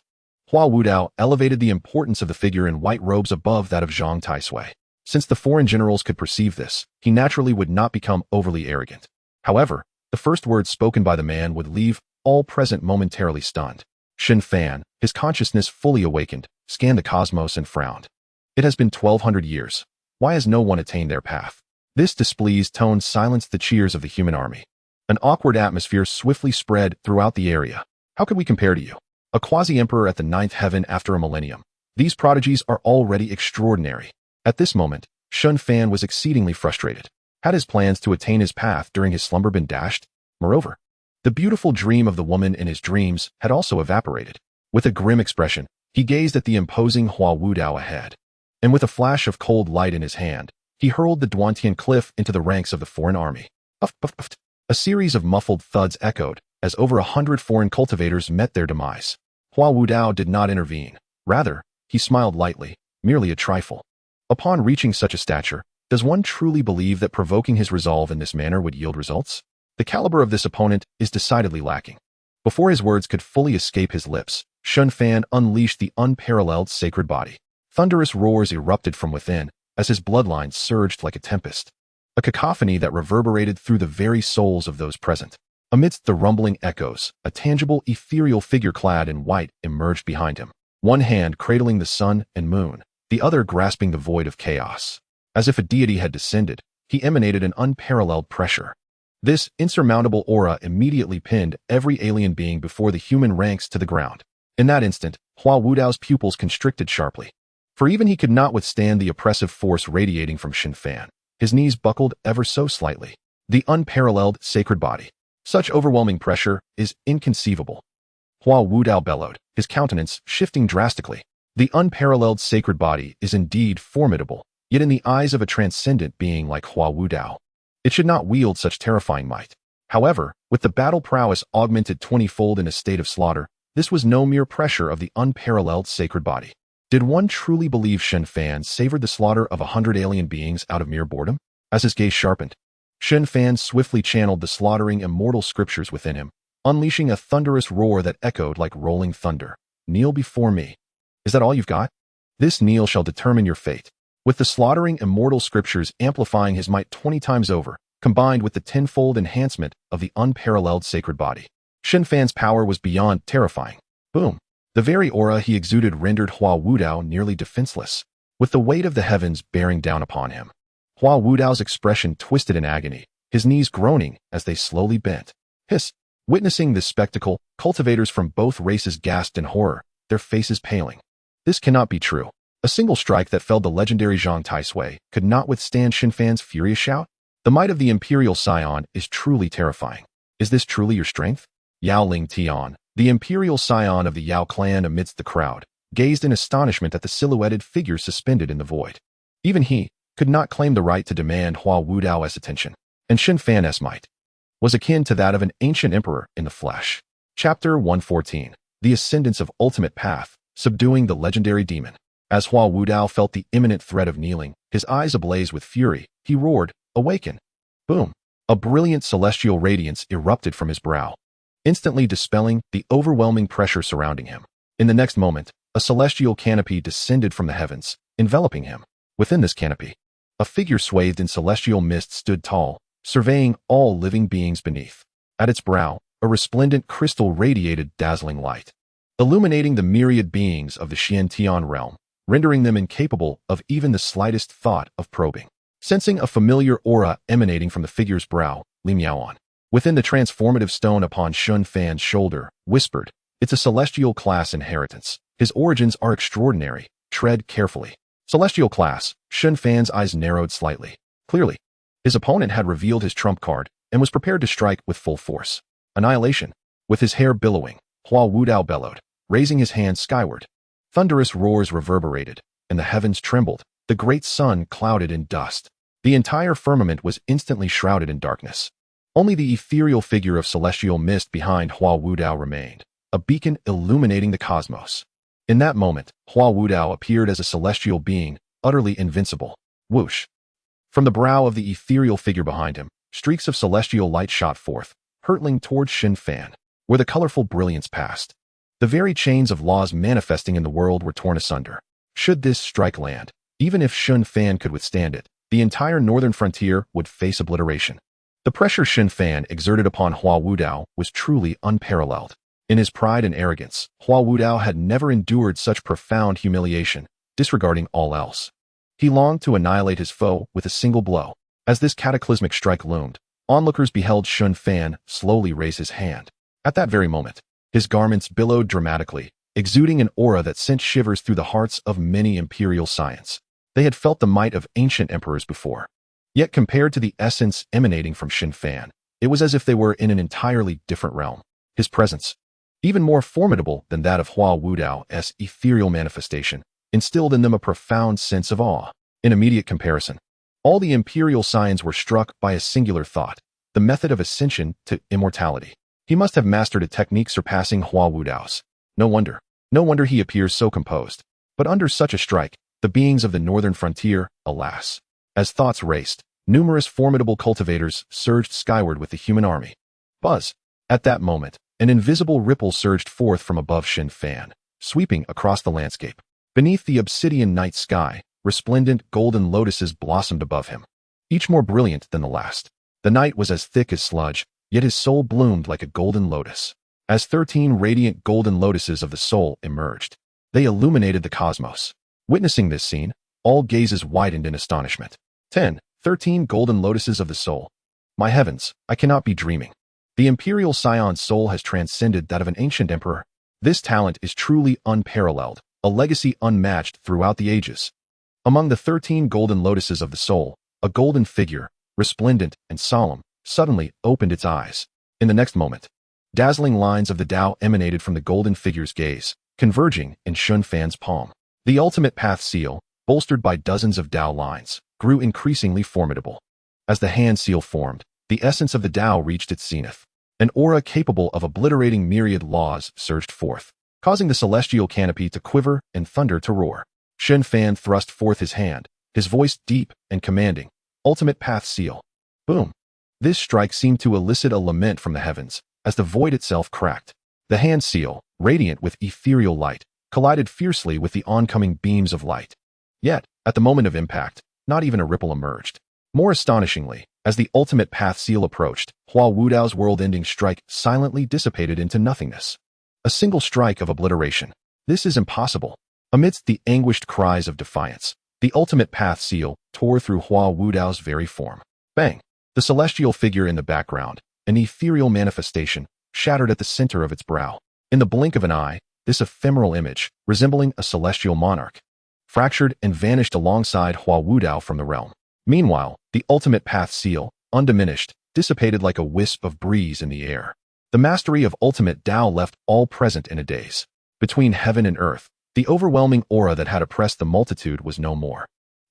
Speaker 1: Hua Wudao elevated the importance of the figure in white robes above that of Zhang Taisui. Since the foreign generals could perceive this, he naturally would not become overly arrogant. However, the first words spoken by the man would leave all present momentarily stunned. Shen Fan, his consciousness fully awakened, scanned the cosmos and frowned. It has been 1,200 years. Why has no one attained their path? This displeased tone silenced the cheers of the human army. An awkward atmosphere swiftly spread throughout the area. How could we compare to you? A quasi-emperor at the ninth heaven after a millennium. These prodigies are already extraordinary. At this moment, Shen Fan was exceedingly frustrated. Had his plans to attain his path during his slumber been dashed? Moreover, the beautiful dream of the woman in his dreams had also evaporated. With a grim expression, he gazed at the imposing Hua Wudao ahead. And with a flash of cold light in his hand, he hurled the Duantian cliff into the ranks of the foreign army. Puff, puff, puff. A series of muffled thuds echoed as over 100 foreign cultivators met their demise. Hua Wudao did not intervene. Rather, he smiled lightly, merely a trifle. Upon reaching such a stature, does one truly believe that provoking his resolve in this manner would yield results? The caliber of this opponent is decidedly lacking. Before his words could fully escape his lips, Shen Fan unleashed the unparalleled sacred body. Thunderous roars erupted from within as his bloodline surged like a tempest, a cacophony that reverberated through the very souls of those present. Amidst the rumbling echoes, a tangible, ethereal figure clad in white emerged behind him, one hand cradling the sun and moon, the other grasping the void of chaos. As if a deity had descended, he emanated an unparalleled pressure. This insurmountable aura immediately pinned every alien being before the human ranks to the ground. In that instant, Hua Wudao's pupils constricted sharply, for even he could not withstand the oppressive force radiating from Shen Fan. His knees buckled ever so slightly. The unparalleled sacred body. Such overwhelming pressure is inconceivable. Hua Wudao bellowed, his countenance shifting drastically. The unparalleled sacred body is indeed formidable, yet in the eyes of a transcendent being like Hua Wudao, it should not wield such terrifying might. However, with the battle prowess augmented 20-fold in a state of slaughter, this was no mere pressure of the unparalleled sacred body. Did one truly believe Shen Fan savored the slaughter of 100 alien beings out of mere boredom? As his gaze sharpened, Shen Fan swiftly channeled the slaughtering immortal scriptures within him, unleashing a thunderous roar that echoed like rolling thunder. Kneel before me. Is that all you've got? This kneel shall determine your fate. With the slaughtering immortal scriptures amplifying his might 20 times over, combined with the tenfold enhancement of the unparalleled sacred body, Shen Fan's power was beyond terrifying. Boom. The very aura he exuded rendered Hua Wudao nearly defenseless, with the weight of the heavens bearing down upon him. Hua Wudao's expression twisted in agony, his knees groaning as they slowly bent. Hiss! Witnessing this spectacle, cultivators from both races gasped in horror, their faces paling. This cannot be true. A single strike that felled the legendary Zhang Taisui could not withstand Shen Fan's furious shout? The might of the Imperial Scion is truly terrifying. Is this truly your strength? Yao Ling Tian, the Imperial Scion of the Yao clan amidst the crowd, gazed in astonishment at the silhouetted figure suspended in the void. Even he could not claim the right to demand Hua Wudao's attention, and Shen Fan's might was akin to that of an ancient emperor in the flesh. Chapter 114. The Ascendance of Ultimate Path, Subduing the Legendary Demon. As Hua Wudao felt the imminent threat of kneeling, his eyes ablaze with fury, he roared, "Awaken!" Boom! A brilliant celestial radiance erupted from his brow, instantly dispelling the overwhelming pressure surrounding him. In the next moment, A celestial canopy descended from the heavens, enveloping him. Within this canopy, a figure swathed in celestial mist stood tall, surveying all living beings beneath. At its brow, a resplendent crystal radiated dazzling light, illuminating the myriad beings of the Xianxian realm, rendering them incapable of even the slightest thought of probing. Sensing a familiar aura emanating from the figure's brow, Li Miaoan, within the transformative stone upon Shen Fan's shoulder, whispered, "It's a celestial class inheritance. His origins are extraordinary. Tread carefully." Celestial class. Shen Fan's eyes narrowed slightly. Clearly, his opponent had revealed his trump card and was prepared to strike with full force. Annihilation. With his hair billowing, Hua Wudao bellowed, raising his hand skyward. Thunderous roars reverberated, and the heavens trembled. The great sun clouded in dust. The entire firmament was instantly shrouded in darkness. Only the ethereal figure of celestial mist behind Hua Wudao remained, a beacon illuminating the cosmos. In that moment, Hua Wudao appeared as a celestial being, utterly invincible. Whoosh! From the brow of the ethereal figure behind him, streaks of celestial light shot forth, hurtling towards Shen Fan, where the colorful brilliance passed. The very chains of laws manifesting in the world were torn asunder. Should this strike land, even if Shen Fan could withstand it, the entire northern frontier would face obliteration. The pressure Shen Fan exerted upon Hua Wudao was truly unparalleled. In his pride and arrogance, Hua Wudao had never endured such profound humiliation, disregarding all else. He longed to annihilate his foe with a single blow. As this cataclysmic strike loomed, onlookers beheld Shen Fan slowly raise his hand. At that very moment, his garments billowed dramatically, exuding an aura that sent shivers through the hearts of many imperial scions. They had felt the might of ancient emperors before. Yet compared to the essence emanating from Shen Fan, it was as if they were in an entirely different realm. His presence, even more formidable than that of Hua Wudao's ethereal manifestation, instilled in them a profound sense of awe. In immediate comparison, all the imperial scions were struck by a singular thought, the method of ascension to immortality. He must have mastered a technique surpassing Hua Wudao's. No wonder he appears so composed. But under such a strike, the beings of the northern frontier, alas. As thoughts raced, numerous formidable cultivators surged skyward with the human army. Buzz! At that moment, an invisible ripple surged forth from above Shen Fan, sweeping across the landscape. Beneath the obsidian night sky, resplendent golden lotuses blossomed above him, each more brilliant than the last. The night was as thick as sludge, yet his soul bloomed like a golden lotus. As 13 radiant golden lotuses of the soul emerged, they illuminated the cosmos. Witnessing this scene, all gazes widened in astonishment. 13 golden lotuses of the soul. My heavens, I cannot be dreaming. The imperial scion's soul has transcended that of an ancient emperor. This talent is truly unparalleled, a legacy unmatched throughout the ages. Among the 13 golden lotuses of the soul, a golden figure, resplendent and solemn, suddenly opened its eyes. In the next moment, dazzling lines of the Tao emanated from the golden figure's gaze, converging in Shen Fan's palm. The ultimate path seal, bolstered by dozens of Tao lines, grew increasingly formidable. As the hand seal formed, the essence of the Tao reached its zenith. An aura capable of obliterating myriad laws surged forth, causing the celestial canopy to quiver and thunder to roar. Shen Fan thrust forth his hand, his voice deep and commanding. Ultimate path seal. Boom! This strike seemed to elicit a lament from the heavens, as the void itself cracked. The hand seal, radiant with ethereal light, collided fiercely with the oncoming beams of light. Yet, at the moment of impact, not even a ripple emerged. More astonishingly, as the ultimate path seal approached, Hua Wudao's world-ending strike silently dissipated into nothingness. A single strike of obliteration. This is impossible. Amidst the anguished cries of defiance, the ultimate path seal tore through Hua Wudao's very form. Bang! The celestial figure in the background, an ethereal manifestation, shattered at the center of its brow. In the blink of an eye, this ephemeral image, resembling a celestial monarch, fractured and vanished alongside Hua Wudao from the realm. Meanwhile, the ultimate path seal, undiminished, dissipated like a wisp of breeze in the air. The mastery of ultimate Tao left all present in a daze. Between heaven and earth, the overwhelming aura that had oppressed the multitude was no more.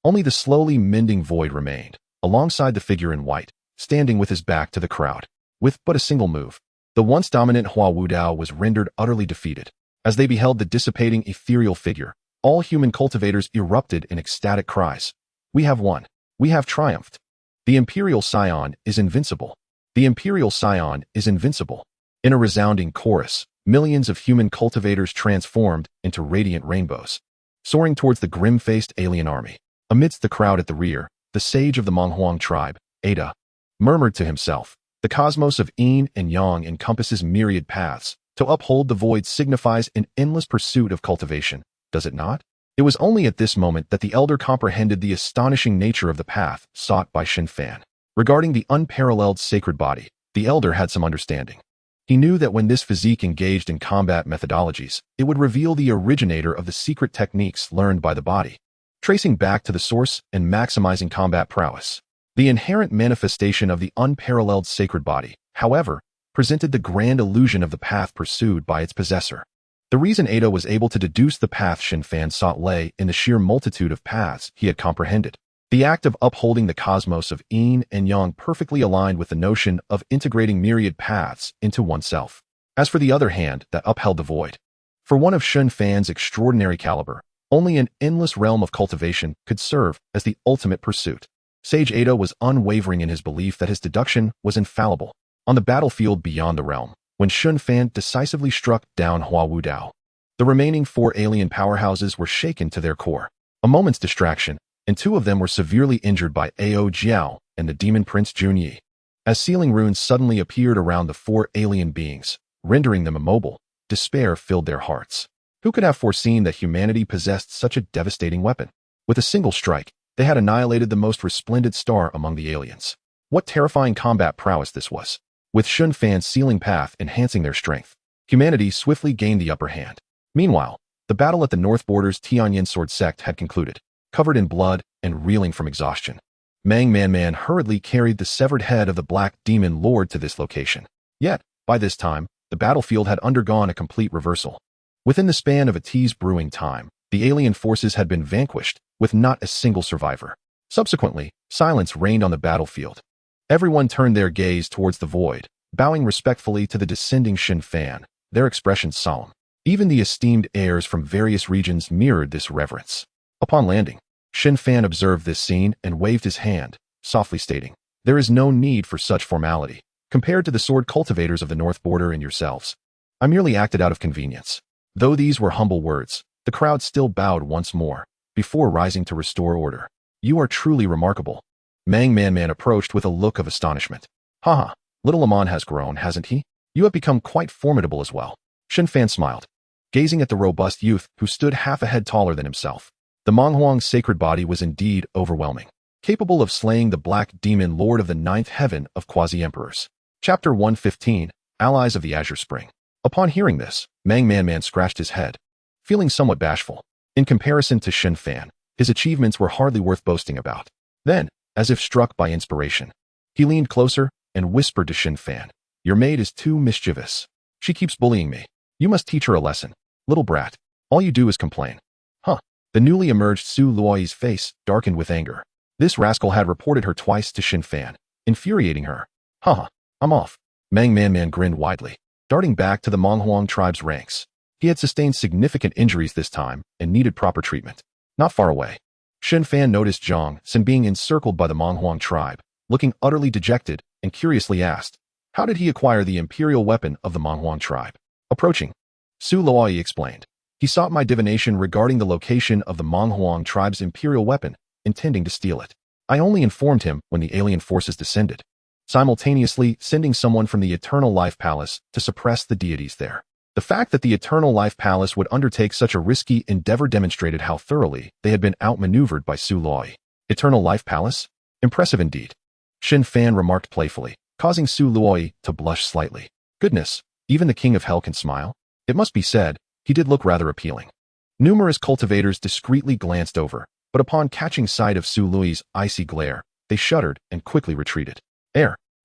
Speaker 1: Only the slowly mending void remained, alongside the figure in white, standing with his back to the crowd. With but a single move, the once dominant Hua Wudao was rendered utterly defeated. As they beheld the dissipating ethereal figure, all human cultivators erupted in ecstatic cries. We have won. We have triumphed. The Imperial Scion is invincible. The Imperial Scion is invincible. In a resounding chorus, millions of human cultivators transformed into radiant rainbows, soaring towards the grim-faced alien army. Amidst the crowd at the rear, the sage of the Menghuang tribe, Ada, murmured to himself, "The cosmos of yin and yang encompasses myriad paths. To uphold the void signifies an endless pursuit of cultivation, does it not?" It was only at this moment that the elder comprehended the astonishing nature of the path sought by Shen Fan. Regarding the unparalleled sacred body, the elder had some understanding. He knew that when this physique engaged in combat methodologies, it would reveal the originator of the secret techniques learned by the body, tracing back to the source and maximizing combat prowess. The inherent manifestation of the unparalleled sacred body, however, presented the grand illusion of the path pursued by its possessor. The reason Ada was able to deduce the path Shen Fan sought lay in the sheer multitude of paths he had comprehended. The act of upholding the cosmos of yin and yang perfectly aligned with the notion of integrating myriad paths into oneself. As for the other hand that upheld the void, for one of Shen Fan's extraordinary caliber, only an endless realm of cultivation could serve as the ultimate pursuit. Sage Ada was unwavering in his belief that his deduction was infallible. On the battlefield beyond the realm, when Shen Fan decisively struck down Hua Wudao, the remaining 4 alien powerhouses were shaken to their core. A moment's distraction, and 2 of them were severely injured by Ao Jiao and the demon prince Junyi. As sealing runes suddenly appeared around the 4 alien beings, rendering them immobile, despair filled their hearts. Who could have foreseen that humanity possessed such a devastating weapon? With a single strike, they had annihilated the most resplendent star among the aliens. What terrifying combat prowess this was! With Shen Fan's sealing path enhancing their strength, humanity swiftly gained the upper hand. Meanwhile, the battle at the north border's Tianyin sword sect had concluded. Covered in blood and reeling from exhaustion, Mang Man hurriedly carried the severed head of the Black Demon Lord to this location. Yet, by this time, the battlefield had undergone a complete reversal. Within the span of a tea's brewing time, the alien forces had been vanquished, with not a single survivor. Subsequently, silence reigned on the battlefield. Everyone turned their gaze towards the void, bowing respectfully to the descending Shen Fan, their expressions solemn. Even the esteemed heirs from various regions mirrored this reverence. Upon landing, Shen Fan observed this scene and waved his hand, softly stating, "There is no need for such formality, compared to the sword cultivators of the north border and yourselves. I merely acted out of convenience." Though these were humble words, the crowd still bowed once more, before rising to restore order. "You are truly remarkable." Mang Man approached with a look of astonishment. "Haha, little Amon has grown, hasn't he? You have become quite formidable as well." Shen Fan smiled, gazing at the robust youth who stood half a head taller than himself. The Menghuang's sacred body was indeed overwhelming, capable of slaying the Black Demon Lord of the Ninth Heaven of Quasi-Emperors. Chapter 115, Allies of the Azure Spring. Upon hearing this, Mang Man scratched his head, feeling somewhat bashful. In comparison to Shen Fan, his achievements were hardly worth boasting about. Then, as if struck by inspiration, he leaned closer and whispered to Shen Fan, "Your maid is too mischievous. She keeps bullying me. You must teach her a lesson. Little brat, all you do is complain." Huh. The newly emerged Su Luoyi's face darkened with anger. This rascal had reported her twice to Shen Fan, infuriating her. "Haha, I'm off." Mang Man grinned widely, darting back to the Menghuang tribe's ranks. He had sustained significant injuries this time and needed proper treatment. Not far away, Shen Fan noticed Zhang Xin being encircled by the Menghuang tribe, looking utterly dejected, and curiously asked, "How did he acquire the imperial weapon of the Menghuang tribe?" Approaching, Su Luoyi explained, "He sought my divination regarding the location of the Menghuang tribe's imperial weapon, intending to steal it. I only informed him when the alien forces descended, simultaneously sending someone from the Eternal Life Palace to suppress the deities there." The fact that the Eternal Life Palace would undertake such a risky endeavor demonstrated how thoroughly they had been outmaneuvered by Su Luoyi. Eternal Life Palace? Impressive indeed. Shen Fan remarked playfully, causing Su Luoyi to blush slightly. Goodness, even the King of Hell can smile? It must be said, he did look rather appealing. Numerous cultivators discreetly glanced over, but upon catching sight of Su Luoyi's icy glare, they shuddered and quickly retreated.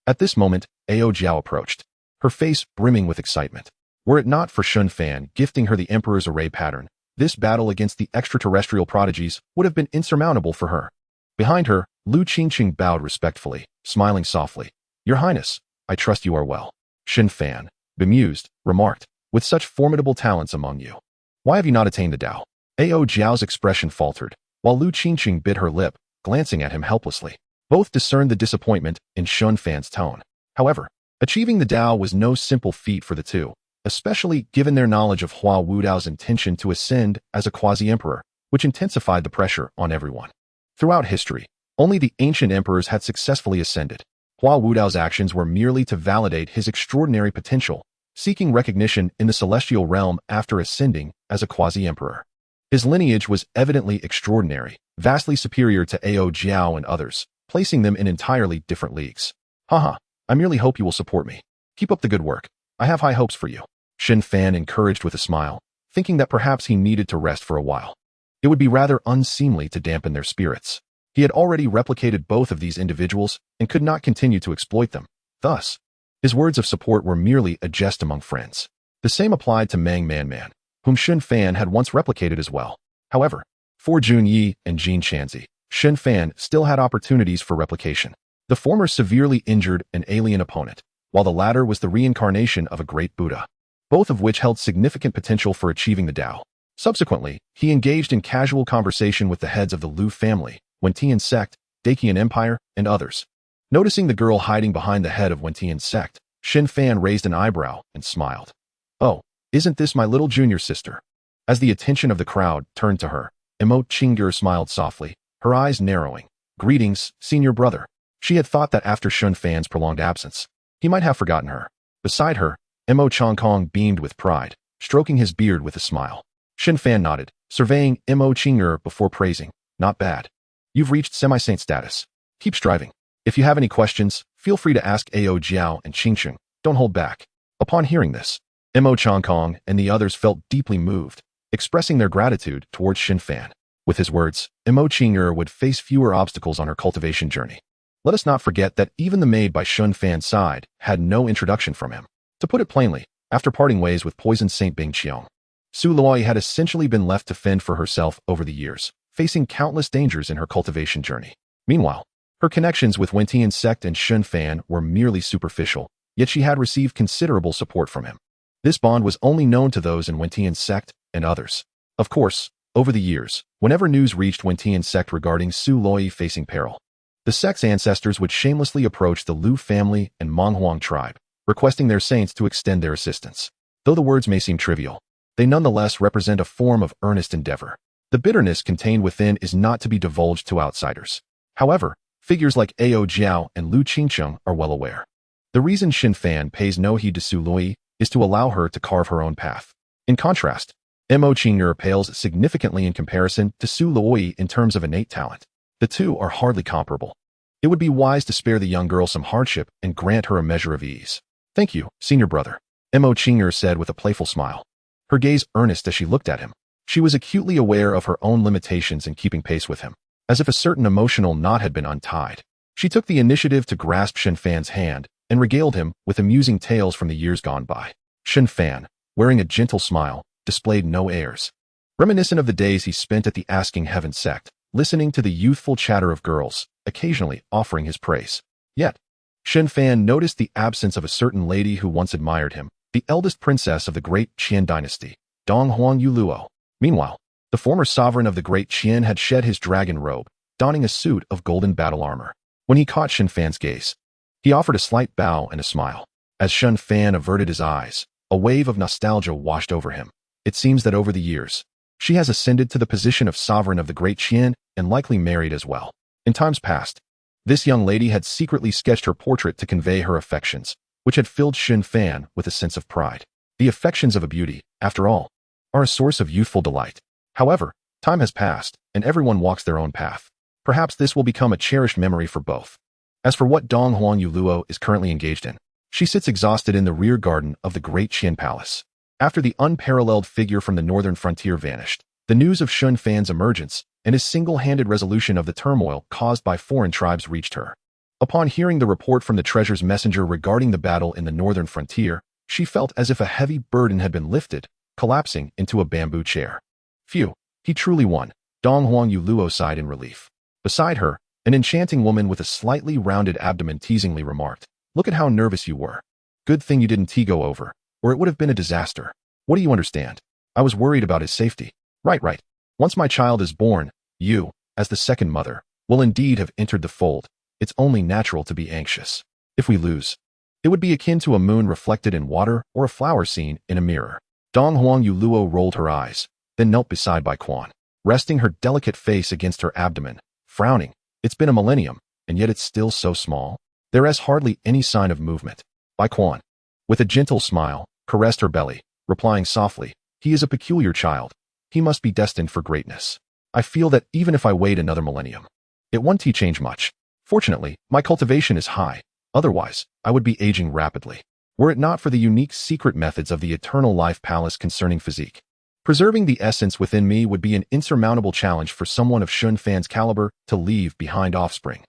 Speaker 1: At this moment, Ao Jiao approached, her face brimming with excitement. Were it not for Shen Fan gifting her the Emperor's array pattern, this battle against the extraterrestrial prodigies would have been insurmountable for her. Behind her, Lu Qingqing bowed respectfully, smiling softly. "Your Highness, I trust you are well." Shen Fan, bemused, remarked, "With such formidable talents among you, why have you not attained the Tao?" Ao Jiao's expression faltered, while Lu Qingqing bit her lip, glancing at him helplessly. Both discerned the disappointment in Shen Fan's tone. However, achieving the Tao was no simple feat for the two. especially given their knowledge of Hua Wudao's intention to ascend as a quasi-emperor, which intensified the pressure on everyone. Throughout history, only the ancient emperors had successfully ascended. Hua Wudao's actions were merely to validate his extraordinary potential, seeking recognition in the celestial realm after ascending as a quasi-emperor. His lineage was evidently extraordinary, vastly superior to Ao Jiao and others, placing them in entirely different leagues. Haha, I merely hope you will support me. Keep up the good work. I have high hopes for you. Shen Fan encouraged with a smile, thinking that perhaps he needed to rest for a while. It would be rather unseemly to dampen their spirits. He had already replicated both of these individuals and could not continue to exploit them. Thus, his words of support were merely a jest among friends. The same applied to Mang Man, whom Shen Fan had once replicated as well. However, for Jun Yi and Jin Chanzi, Shen Fan still had opportunities for replication. The former severely injured an alien opponent, while the latter was the reincarnation of a great Buddha, both of which held significant potential for achieving the Tao. Subsequently, he engaged in casual conversation with the heads of the Liu family, Wentian sect, Dacian Empire, and others. Noticing the girl hiding behind the head of Wentian sect, Shen Fan raised an eyebrow and smiled. Oh, isn't this my little junior sister? As the attention of the crowd turned to her, Emo Qingger smiled softly, her eyes narrowing. Greetings, senior brother. She had thought that after Shen Fan's prolonged absence, he might have forgotten her. Beside her, Emo Chongkong beamed with pride, stroking his beard with a smile. Shen Fan nodded, surveying Emo Qingger before praising. Not bad. You've reached semi-saint status. Keep striving. If you have any questions, feel free to ask Ao Jiao and Qingsheng. Don't hold back. Upon hearing this, Emo Chongkong and the others felt deeply moved, expressing their gratitude towards Shen Fan. With his words, Emo Qingger would face fewer obstacles on her cultivation journey. Let us not forget that even the maid by Shen Fan's side had no introduction from him. To put it plainly, after parting ways with poisoned Saint Bing Qiong, Su Luoi had essentially been left to fend for herself over the years, facing countless dangers in her cultivation journey. Meanwhile, her connections with Wentian sect and Shen Fan were merely superficial, yet she had received considerable support from him. This bond was only known to those in Wentian sect and others. Of course, over the years, whenever news reached Wentian sect regarding Su Luoi facing peril, the sect's ancestors would shamelessly approach the Liu family and Monghuang tribe, requesting their saints to extend their assistance. Though the words may seem trivial, they nonetheless represent a form of earnest endeavor. The bitterness contained within is not to be divulged to outsiders. However, figures like Ao Jiao and Liu Qingcheng are well aware. The reason Shen Fan pays no heed to Su Luoi is to allow her to carve her own path. In contrast, Mo Qing'er pales significantly in comparison to Su Luoi in terms of innate talent. The two are hardly comparable. It would be wise to spare the young girl some hardship and grant her a measure of ease. Thank you, senior brother, Mo Qing'er said with a playful smile, her gaze earnest as she looked at him. She was acutely aware of her own limitations in keeping pace with him. As if a certain emotional knot had been untied, she took the initiative to grasp Shen Fan's hand and regaled him with amusing tales from the years gone by. Shen Fan, wearing a gentle smile, displayed no airs. Reminiscent of the days he spent at the Asking Heaven sect, listening to the youthful chatter of girls, occasionally offering his praise. Yet, Shen Fan noticed the absence of a certain lady who once admired him, the eldest princess of the great Qian dynasty, Dong Huang Yuluo. Meanwhile, the former sovereign of the great Qian had shed his dragon robe, donning a suit of golden battle armor. When he caught Shen Fan's gaze, he offered a slight bow and a smile. As Shen Fan averted his eyes, a wave of nostalgia washed over him. It seems that over the years, she has ascended to the position of sovereign of the great Qian and likely married as well. In times past, this young lady had secretly sketched her portrait to convey her affections, which had filled Shen Fan with a sense of pride. The affections of a beauty, after all, are a source of youthful delight. However, time has passed, and everyone walks their own path. Perhaps this will become a cherished memory for both. As for what Dong Huang Yuluo is currently engaged in, she sits exhausted in the rear garden of the great Qian palace. After the unparalleled figure from the northern frontier vanished, the news of Shen Fan's emergence and his single-handed resolution of the turmoil caused by foreign tribes reached her. Upon hearing the report from the treasure's messenger regarding the battle in the northern frontier, she felt as if a heavy burden had been lifted, collapsing into a bamboo chair. Phew, he truly won, Dong Huang Yuluo sighed in relief. Beside her, an enchanting woman with a slightly rounded abdomen teasingly remarked, "Look at how nervous you were. Good thing you didn't go over, or it would have been a disaster. What do you understand? I was worried about his safety." Right. Once my child is born, you, as the second mother, will indeed have entered the fold. It's only natural to be anxious. If we lose, It would be akin to a moon reflected in water or a flower seen in a mirror. Dong Huang Yuluo rolled her eyes, then knelt beside Bai Quan, resting her delicate face against her abdomen, frowning. It's been a millennium, and yet it's still so small. There is hardly any sign of movement. Bai Quan, with a gentle smile, caressed her belly, replying softly, he is a peculiar child. He must be destined for greatness. I feel that even if I wait another millennium, it won't change much. Fortunately, my cultivation is high. Otherwise, I would be aging rapidly, were it not for the unique secret methods of the Eternal Life Palace concerning physique. Preserving the essence within me would be an insurmountable challenge for someone of Shen Fan's caliber to leave behind offspring.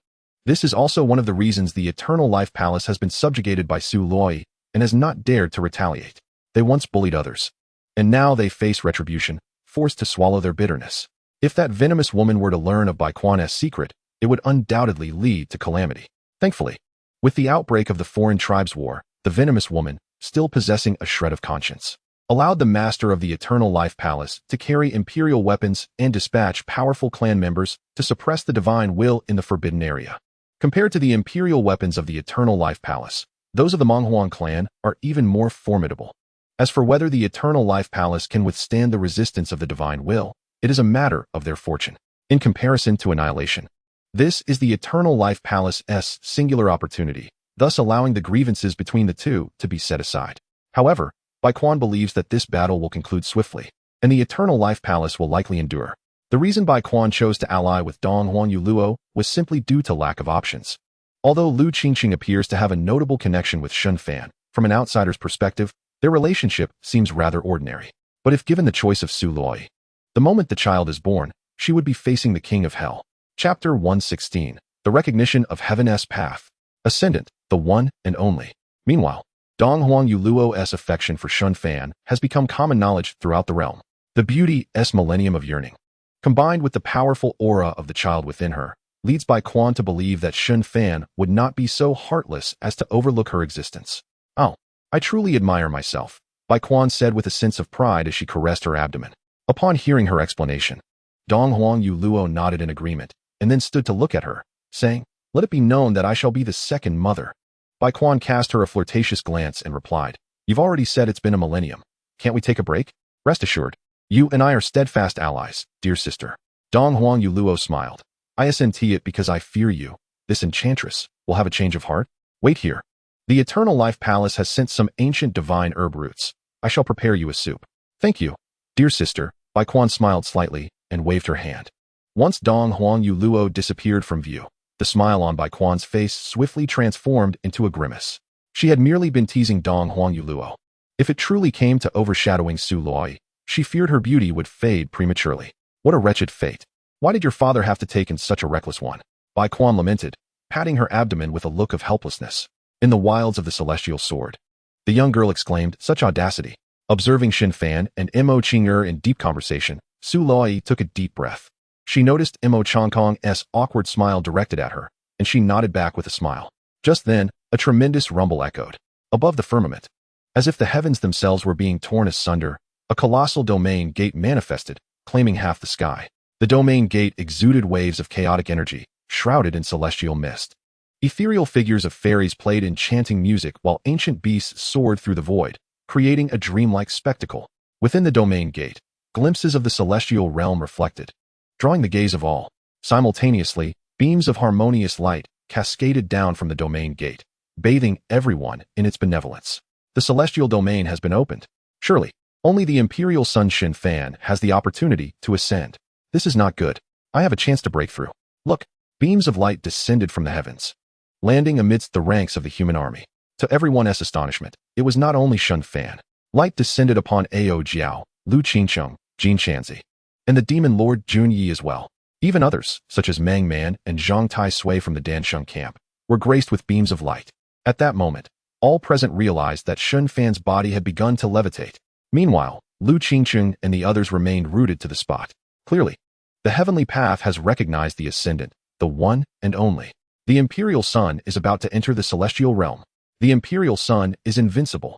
Speaker 1: This is also one of the reasons the Eternal Life Palace has been subjugated by Su Loi and has not dared to retaliate. They once bullied others, and now they face retribution, forced to swallow their bitterness. If that venomous woman were to learn of Bai Quan's secret, it would undoubtedly lead to calamity. Thankfully, with the outbreak of the Foreign Tribes War, the venomous woman, still possessing a shred of conscience, allowed the master of the Eternal Life Palace to carry imperial weapons and dispatch powerful clan members to suppress the divine will in the forbidden area. Compared to the imperial weapons of the Eternal Life Palace, those of the Menghuang clan are even more formidable. As for whether the Eternal Life Palace can withstand the resistance of the divine will, it is a matter of their fortune. In comparison to annihilation, this is the Eternal Life Palace's singular opportunity, thus allowing the grievances between the two to be set aside. However, Bai Quan believes that this battle will conclude swiftly, and the Eternal Life Palace will likely endure. The reason Bai Quan chose to ally with Dong Huang Yuluo was simply due to lack of options. Although Lu Qingqing appears to have a notable connection with Shen Fan, from an outsider's perspective, their relationship seems rather ordinary. But if given the choice of Su Loi, the moment the child is born, she would be facing the King of Hell. Chapter 116. The Recognition of Heaven's Path. Ascendant, the one and only. Meanwhile, Dong Huang Yuluo's affection for Shen Fan has become common knowledge throughout the realm. The beauty's millennium of yearning, combined with the powerful aura of the child within her, leads Bai Quan to believe that Shen Fan would not be so heartless as to overlook her existence. Oh, I truly admire myself, Bai Quan said with a sense of pride as she caressed her abdomen. Upon hearing her explanation, Dong Huang Yuluo nodded in agreement, and then stood to look at her, saying, let it be known that I shall be the second mother. Bai Quan cast her a flirtatious glance and replied, you've already said it's been a millennium. Can't we take a break? Rest assured, you and I are steadfast allies, dear sister. Dong Huang Yuluo smiled. I assent it because I fear you. This enchantress will have a change of heart. Wait here. The Eternal Life Palace has sent some ancient divine herb roots. I shall prepare you a soup. Thank you, dear sister. Bai Quan smiled slightly and waved her hand. Once Dong Huang Yuluo disappeared from view, the smile on Bai Quan's face swiftly transformed into a grimace. She had merely been teasing Dong Huang Yuluo. If it truly came to overshadowing Su Loi, she feared her beauty would fade prematurely. What a wretched fate. Why did your father have to take in such a reckless one? Bai Quan lamented, patting her abdomen with a look of helplessness. In the wilds of the celestial sword, the young girl exclaimed, such audacity. Observing Shen Fan and Mo Qing'er in deep conversation, Su Loi took a deep breath. She noticed Mo Changkong's awkward smile directed at her, and she nodded back with a smile. Just then, a tremendous rumble echoed above the firmament. As if the heavens themselves were being torn asunder, a colossal domain gate manifested, claiming half the sky. The domain gate exuded waves of chaotic energy, shrouded in celestial mist. Ethereal figures of fairies played enchanting music while ancient beasts soared through the void, creating a dreamlike spectacle. Within the domain gate, glimpses of the celestial realm reflected, drawing the gaze of all. Simultaneously, beams of harmonious light cascaded down from the domain gate, bathing everyone in its benevolence. The celestial domain has been opened. Surely, only the imperial son Shen Fan has the opportunity to ascend. This is not good. I have a chance to break through. Look, beams of light descended from the heavens, landing amidst the ranks of the human army. To everyone's astonishment, it was not only Shen Fan. Light descended upon Ao Jiao, Lu Qingcheng, Jin Shanzi, and the demon lord Jun Yi as well. Even others, such as Mang Man and Zhang Tai Sui from the Dansheng camp, were graced with beams of light. At that moment, all present realized that Shen Fan's body had begun to levitate. Meanwhile, Lu Qingcheng and the others remained rooted to the spot. Clearly, the heavenly path has recognized the ascendant, the one and only. The imperial sun is about to enter the celestial realm. The imperial sun is invincible.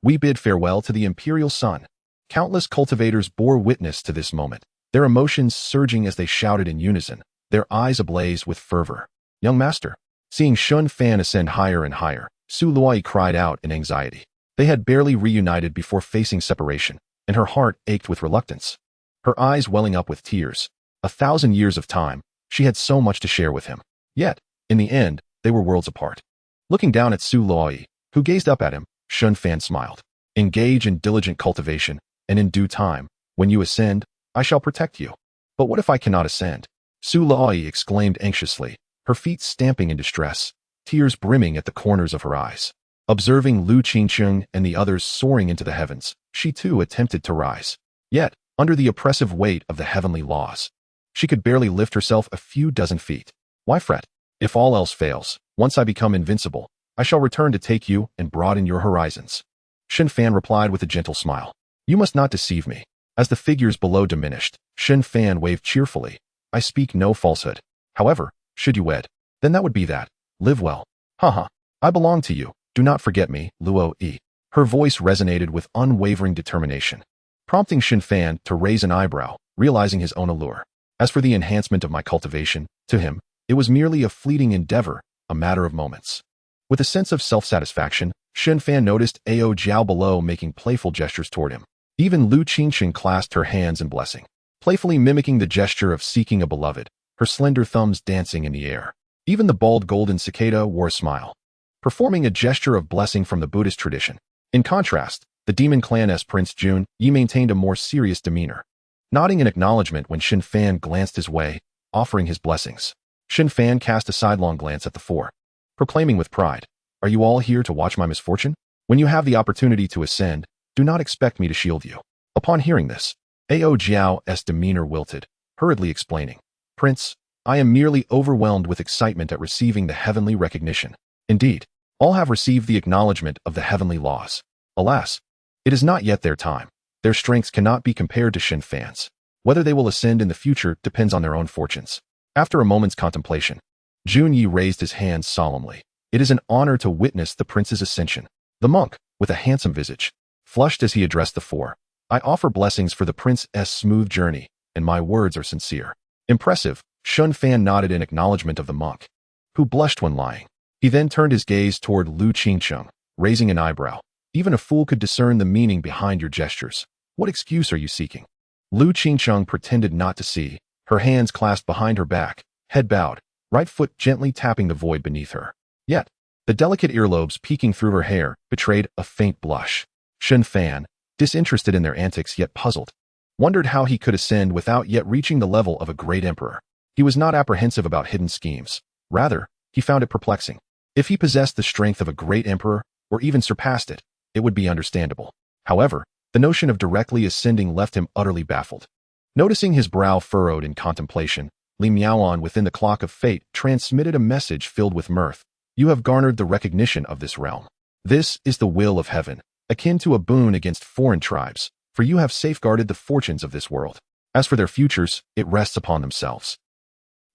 Speaker 1: We bid farewell to the imperial sun. Countless cultivators bore witness to this moment, their emotions surging as they shouted in unison, their eyes ablaze with fervor. Young master, seeing Shen Fan ascend higher and higher, Su Luai cried out in anxiety. They had barely reunited before facing separation, and her heart ached with reluctance. Her eyes welling up with tears. 1,000 years of time, she had so much to share with him. Yet, in the end, they were worlds apart. Looking down at Su Luai, who gazed up at him, Shen Fan smiled. Engage in diligent cultivation, and in due time, when you ascend, I shall protect you. But what if I cannot ascend? Su Luai exclaimed anxiously, her feet stamping in distress, tears brimming at the corners of her eyes. Observing Lu Qingcheng and the others soaring into the heavens, she too attempted to rise. Yet, under the oppressive weight of the heavenly laws, she could barely lift herself a few dozen feet. Why fret? If all else fails, once I become invincible, I shall return to take you and broaden your horizons. Shen Fan replied with a gentle smile. You must not deceive me. As the figures below diminished, Shen Fan waved cheerfully. I speak no falsehood. However, should you wed, then that would be that. Live well. Haha. I belong to you. Do not forget me, Luo Yi. Her voice resonated with unwavering determination, prompting Shen Fan to raise an eyebrow, realizing his own allure. As for the enhancement of my cultivation, to him, it was merely a fleeting endeavor, a matter of moments. With a sense of self-satisfaction, Shen Fan noticed Ao Jiao below making playful gestures toward him. Even Lu Qingcheng clasped her hands in blessing, playfully mimicking the gesture of seeking a beloved, her slender thumbs dancing in the air. Even the bald golden cicada wore a smile, performing a gesture of blessing from the Buddhist tradition. In contrast, the demon clan's Prince Jun Yi maintained a more serious demeanor, nodding in acknowledgement when Shen Fan glanced his way, offering his blessings. Shen Fan cast a sidelong glance at the four, proclaiming with pride, Are you all here to watch my misfortune? When you have the opportunity to ascend, do not expect me to shield you. Upon hearing this, Ao Jiao's demeanor wilted, hurriedly explaining, Prince, I am merely overwhelmed with excitement at receiving the heavenly recognition. Indeed, all have received the acknowledgement of the heavenly laws. Alas, it is not yet their time. Their strengths cannot be compared to Shen Fan's. Whether they will ascend in the future depends on their own fortunes. After a moment's contemplation, Jun Yi raised his hands solemnly. It is an honor to witness the prince's ascension. The monk, with a handsome visage, flushed as he addressed the four. I offer blessings for the prince's smooth journey, and my words are sincere. Impressive, Shen Fan nodded in acknowledgement of the monk, who blushed when lying. He then turned his gaze toward Lu Qingcheng, raising an eyebrow. Even a fool could discern the meaning behind your gestures. What excuse are you seeking? Lu Qingcheng pretended not to see, her hands clasped behind her back, head bowed, right foot gently tapping the void beneath her. Yet, the delicate earlobes peeking through her hair betrayed a faint blush. Shen Fan, disinterested in their antics yet puzzled, wondered how he could ascend without yet reaching the level of a great emperor. He was not apprehensive about hidden schemes. Rather, he found it perplexing. If he possessed the strength of a great emperor, or even surpassed it, it would be understandable. However, the notion of directly ascending left him utterly baffled. Noticing his brow furrowed in contemplation, Li Miaoan within the clock of fate transmitted a message filled with mirth. You have garnered the recognition of this realm. This is the will of heaven, akin to a boon against foreign tribes, for you have safeguarded the fortunes of this world. As for their futures, it rests upon themselves.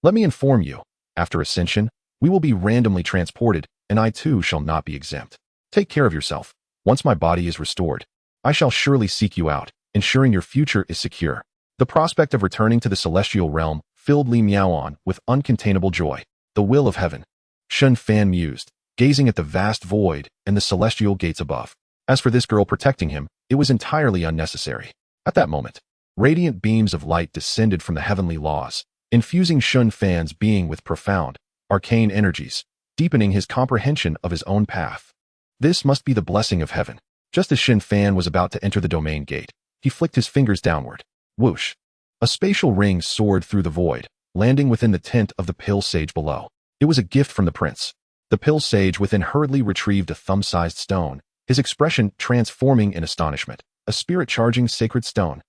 Speaker 1: Let me inform you, after ascension, we will be randomly transported, and I too shall not be exempt. Take care of yourself. Once my body is restored, I shall surely seek you out, ensuring your future is secure. The prospect of returning to the celestial realm filled Li Miaoan with uncontainable joy. The will of heaven. Shen Fan mused, gazing at the vast void and the celestial gates above. As for this girl protecting him, it was entirely unnecessary. At that moment, radiant beams of light descended from the heavenly laws, infusing Shen Fan's being with profound, arcane energies, deepening his comprehension of his own path. This must be the blessing of heaven. Just as Shen Fan was about to enter the domain gate, he flicked his fingers downward. Whoosh! A spatial ring soared through the void, landing within the tent of the pill sage below. It was a gift from the prince. The pill sage within hurriedly retrieved a thumb-sized stone, his expression transforming in astonishment. A spirit-charging sacred stone.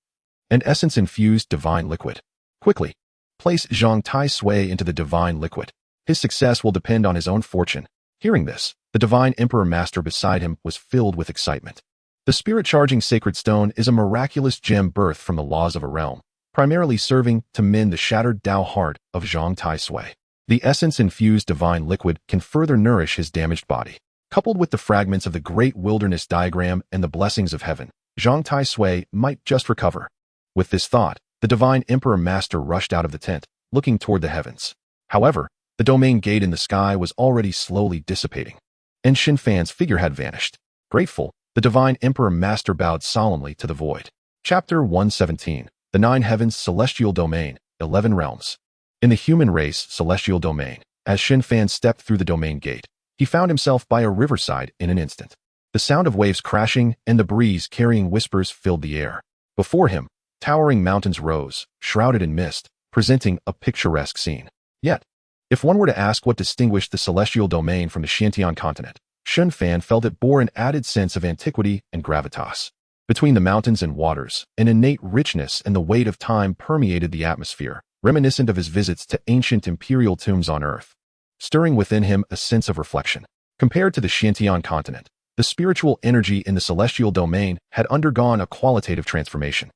Speaker 1: An essence-infused divine liquid. Quickly, place Zhang Tai Sui into the divine liquid. His success will depend on his own fortune. Hearing this, the divine emperor master beside him was filled with excitement. The spirit-charging sacred stone is a miraculous gem birthed from the laws of a realm, primarily serving to mend the shattered Tao heart of Zhang Tai Sui. The essence-infused divine liquid can further nourish his damaged body. Coupled with the fragments of the great wilderness diagram and the blessings of heaven, Zhang Tai Sui might just recover. With this thought, the divine emperor master rushed out of the tent, looking toward the heavens. However, the domain gate in the sky was already slowly dissipating. and Shen Fan's figure had vanished. Grateful, the Divine Emperor Master bowed solemnly to the void. Chapter 117. The Nine Heavens Celestial Domain, 11 Realms. In the human race celestial domain, as Shen Fan stepped through the domain gate, he found himself by a riverside in an instant. The sound of waves crashing and the breeze carrying whispers filled the air. Before him, towering mountains rose, shrouded in mist, presenting a picturesque scene. Yet, if one were to ask what distinguished the celestial domain from the Xianxian continent, Shen Fan felt it bore an added sense of antiquity and gravitas. Between the mountains and waters, an innate richness and the weight of time permeated the atmosphere, reminiscent of his visits to ancient imperial tombs on Earth, stirring within him a sense of reflection. Compared to the Xianxian continent, the spiritual energy in the celestial domain had undergone a qualitative transformation.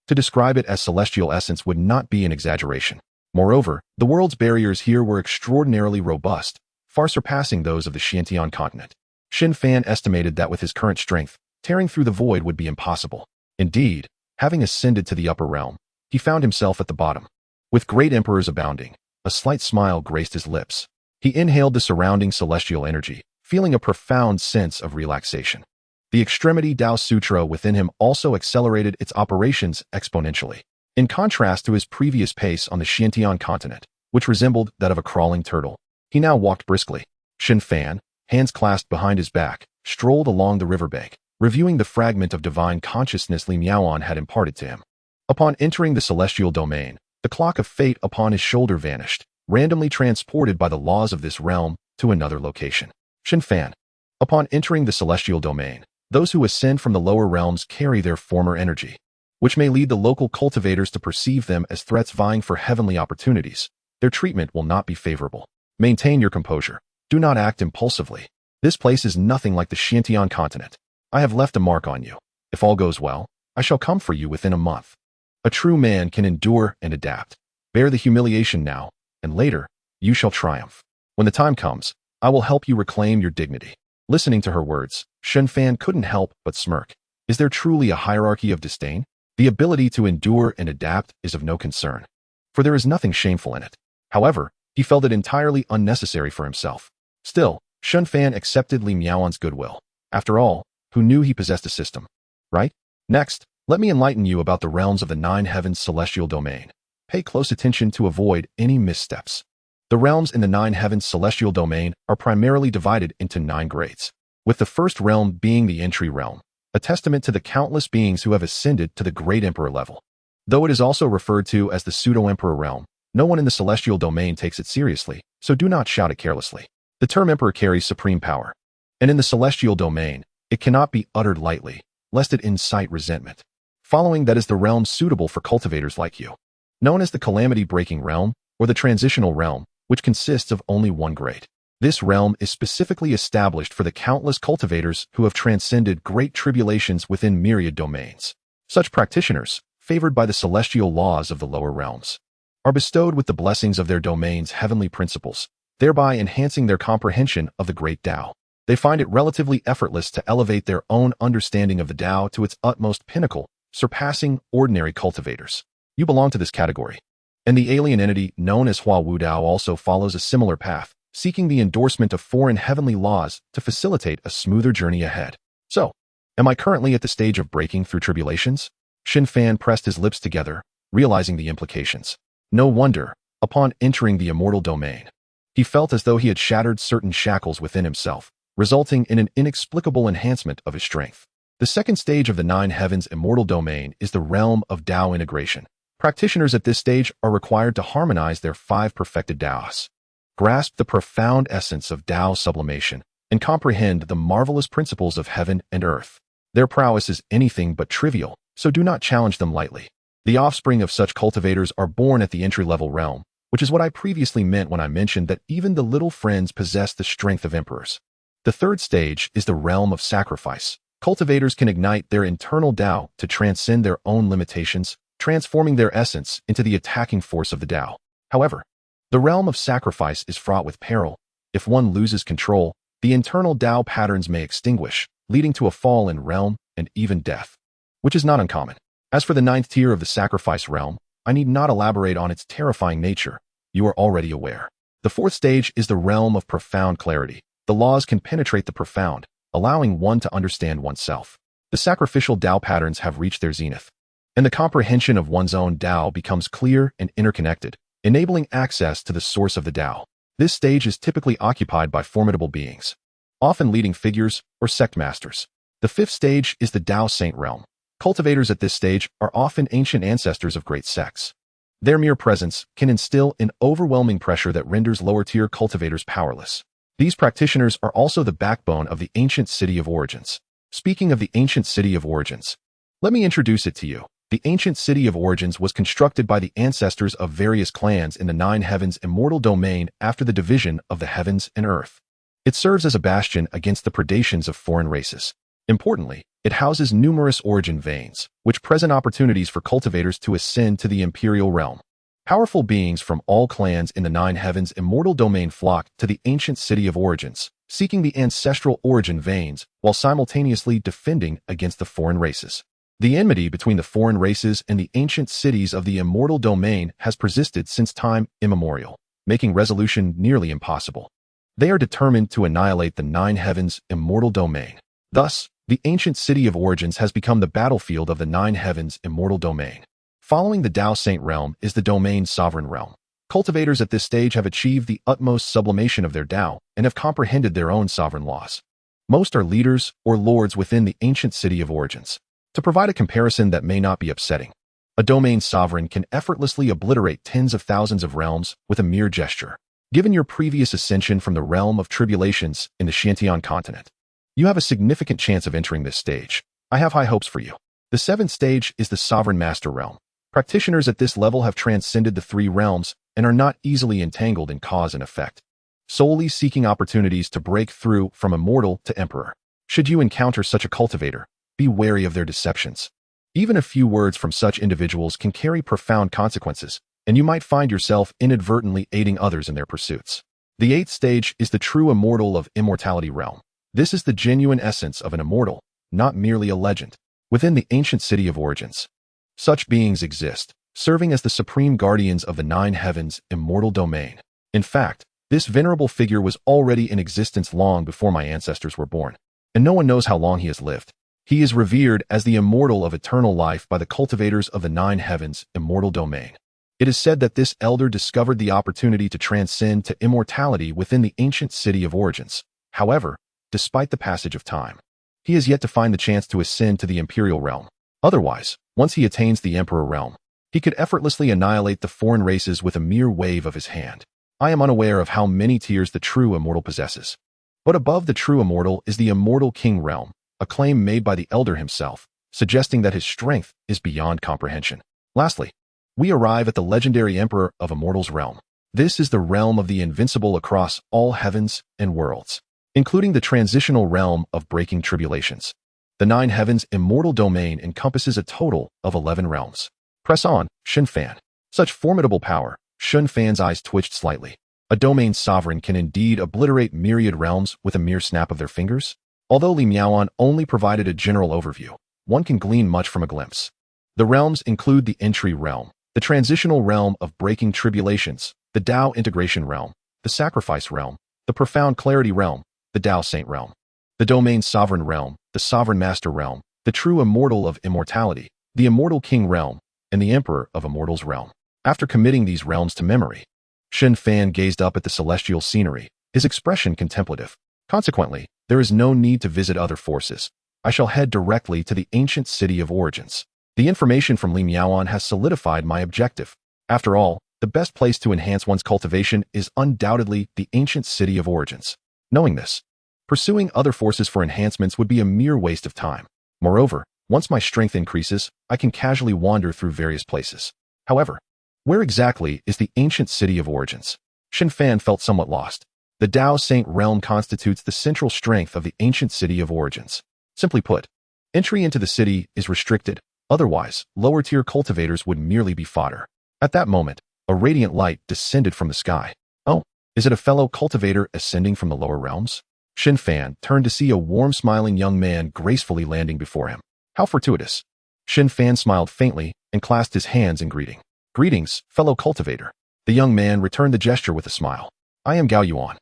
Speaker 1: To describe it as celestial essence would not be an exaggeration. Moreover, the world's barriers here were extraordinarily robust, far surpassing those of the Xianxian continent. Shen Fan estimated that with his current strength, tearing through the void would be impossible. Indeed, having ascended to the upper realm, he found himself at the bottom. With great emperors abounding, a slight smile graced his lips. He inhaled the surrounding celestial energy, feeling a profound sense of relaxation. The extremity Tao Sutra within him also accelerated its operations exponentially. In contrast to his previous pace on the Xianxian continent, which resembled that of a crawling turtle, he now walked briskly. Shen Fan, hands clasped behind his back, strolled along the riverbank, reviewing the fragment of divine consciousness Li Miaoan had imparted to him. Upon entering the celestial domain, the clock of fate upon his shoulder vanished, randomly transported by the laws of this realm to another location. Shen Fan. Upon entering the celestial domain, those who ascend from the lower realms carry their former energy, which may lead the local cultivators to perceive them as threats vying for heavenly opportunities. Their treatment will not be favorable. Maintain your composure. Do not act impulsively. This place is nothing like the Xianxian continent. I have left a mark on you. If all goes well, I shall come for you within a month. A true man can endure and adapt. Bear the humiliation now, and later, you shall triumph. When the time comes, I will help you reclaim your dignity. Listening to her words, Shen Fan couldn't help but smirk. Is there truly a hierarchy of disdain? The ability to endure and adapt is of no concern, for there is nothing shameful in it. However, he felt it entirely unnecessary for himself. Still, Shen Fan accepted Li Miaoan's goodwill. After all, who knew he possessed a system, right? Next, let me enlighten you about the realms of the Nine Heavens celestial domain. Pay close attention to avoid any missteps. The realms in the Nine Heavens celestial domain are primarily divided into 9 grades, with the first realm being the entry realm, a testament to the countless beings who have ascended to the great emperor level. Though it is also referred to as the pseudo-emperor realm, no one in the celestial domain takes it seriously, so do not shout it carelessly. The term emperor carries supreme power, and in the celestial domain, it cannot be uttered lightly, lest it incite resentment. Following that is the realm suitable for cultivators like you, known as the calamity-breaking realm or the transitional realm, which consists of only 1 grade. This realm is specifically established for the countless cultivators who have transcended great tribulations within myriad domains. Such practitioners, favored by the celestial laws of the lower realms, are bestowed with the blessings of their domain's heavenly principles, thereby enhancing their comprehension of the great Tao. They find it relatively effortless to elevate their own understanding of the Tao to its utmost pinnacle, surpassing ordinary cultivators. You belong to this category. And the alien entity known as Hua Wu Dao also follows a similar path, seeking the endorsement of foreign heavenly laws to facilitate a smoother journey ahead. So, am I currently at the stage of breaking through tribulations? Shen Fan pressed his lips together, realizing the implications. No wonder, upon entering the immortal domain, he felt as though he had shattered certain shackles within himself, resulting in an inexplicable enhancement of his strength. The second stage of the Nine Heavens immortal domain is the realm of Tao integration. Practitioners at this stage are required to harmonize their 5 perfected Taos, grasp the profound essence of Tao sublimation, and comprehend the marvelous principles of heaven and earth. Their prowess is anything but trivial, so do not challenge them lightly. The offspring of such cultivators are born at the entry-level realm, which is what I previously meant when I mentioned that even the little friends possess the strength of emperors. The third stage is the realm of sacrifice. Cultivators can ignite their internal Tao to transcend their own limitations, transforming their essence into the attacking force of the Tao. However, the realm of sacrifice is fraught with peril. If one loses control, the internal Tao patterns may extinguish, leading to a fall in realm and even death, which is not uncommon. As for the 9th tier of the sacrifice realm, I need not elaborate on its terrifying nature. You are already aware. The 4th stage is the realm of profound clarity. The laws can penetrate the profound, allowing one to understand oneself. The sacrificial Tao patterns have reached their zenith, and the comprehension of one's own Tao becomes clear and interconnected, enabling access to the source of the Tao. This stage is typically occupied by formidable beings, often leading figures or sect masters. The fifth stage is the Tao Saint realm. Cultivators at this stage are often ancient ancestors of great sects. Their mere presence can instill an overwhelming pressure that renders lower-tier cultivators powerless. These practitioners are also the backbone of the ancient city of origins. Speaking of the ancient city of origins, let me introduce it to you. The ancient city of origins was constructed by the ancestors of various clans in the Nine Heavens immortal domain after the division of the heavens and earth. It serves as a bastion against the predations of foreign races. Importantly, it houses numerous origin veins, which present opportunities for cultivators to ascend to the imperial realm. Powerful beings from all clans in the Nine Heavens immortal domain flock to the ancient city of origins, seeking the ancestral origin veins while simultaneously defending against the foreign races. The enmity between the foreign races and the ancient cities of the immortal domain has persisted since time immemorial, making resolution nearly impossible. They are determined to annihilate the Nine Heavens immortal domain. Thus, the ancient city of origins has become the battlefield of the Nine Heavens immortal domain. Following the Tao Saint realm is the domain's sovereign realm. Cultivators at this stage have achieved the utmost sublimation of their Tao and have comprehended their own sovereign laws. Most are leaders or lords within the ancient city of origins. To provide a comparison that may not be upsetting, a domain sovereign can effortlessly obliterate tens of thousands of realms with a mere gesture. Given your previous ascension from the realm of tribulations in the Xianxian continent, you have a significant chance of entering this stage. I have high hopes for you. The seventh stage is the Sovereign Master realm. Practitioners at this level have transcended the three realms and are not easily entangled in cause and effect, solely seeking opportunities to break through from immortal to emperor. Should you encounter such a cultivator, be wary of their deceptions. Even a few words from such individuals can carry profound consequences, and you might find yourself inadvertently aiding others in their pursuits. The eighth stage is the true immortal of immortality realm. This is the genuine essence of an immortal, not merely a legend. Within the ancient city of origins, such beings exist, serving as the supreme guardians of the Nine Heavens immortal domain. In fact, this venerable figure was already in existence long before my ancestors were born, and no one knows how long he has lived. He is revered as the immortal of eternal life by the cultivators of the Nine Heavens immortal domain. It is said that this elder discovered the opportunity to transcend to immortality within the ancient city of origins. However, despite the passage of time, he has yet to find the chance to ascend to the imperial realm. Otherwise, once he attains the emperor realm, he could effortlessly annihilate the foreign races with a mere wave of his hand. I am unaware of how many tiers the true immortal possesses. But above the true immortal is the immortal king realm, a claim made by the elder himself, suggesting that his strength is beyond comprehension. Lastly, we arrive at the legendary emperor of immortals realm. This is the realm of the invincible across all heavens and worlds, including the transitional realm of breaking tribulations. The Nine Heavens immortal domain encompasses a total of 11 realms. Press on, Shen Fan. Such formidable power. Shen Fan's eyes twitched slightly. A domain sovereign can indeed obliterate myriad realms with a mere snap of their fingers. Although Li Miaoan only provided a general overview, one can glean much from a glimpse. The realms include the entry realm, the transitional realm of breaking tribulations, the Tao integration realm, the sacrifice realm, the profound clarity realm, the Tao Saint realm, the domain sovereign realm, the sovereign master realm, the true immortal of immortality, the immortal king realm, and the emperor of immortals realm. After committing these realms to memory, Shen Fan gazed up at the celestial scenery, his expression contemplative. Consequently, there is no need to visit other forces. I shall head directly to the ancient city of origins. The information from Li Miaoan has solidified my objective. After all, the best place to enhance one's cultivation is undoubtedly the ancient city of origins. Knowing this, pursuing other forces for enhancements would be a mere waste of time. Moreover, once my strength increases, I can casually wander through various places. However, where exactly is the ancient city of origins? Shen Fan felt somewhat lost. The Tao Saint realm constitutes the central strength of the ancient city of origins. Simply put, entry into the city is restricted, otherwise, lower-tier cultivators would merely be fodder. At that moment, a radiant light descended from the sky. Oh, is it a fellow cultivator ascending from the lower realms? Shen Fan turned to see a warm smiling young man gracefully landing before him. How fortuitous. Shen Fan smiled faintly and clasped his hands in greeting. Greetings, fellow cultivator. The young man returned the gesture with a smile. I am Gao Yuan.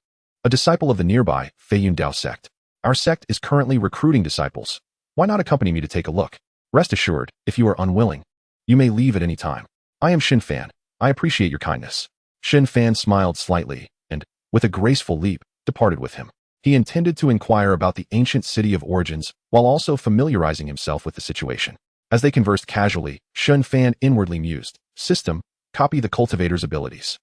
Speaker 1: a disciple of the nearby Feiyun Dao sect. Our sect is currently recruiting disciples. Why not accompany me to take a look? Rest assured, if you are unwilling, you may leave at any time. I am Shen Fan. I appreciate your kindness. Shen Fan smiled slightly and, with a graceful leap, departed with him. He intended to inquire about the ancient city of origins while also familiarizing himself with the situation. As they conversed casually, Shen Fan inwardly mused, System, copy the cultivator's abilities.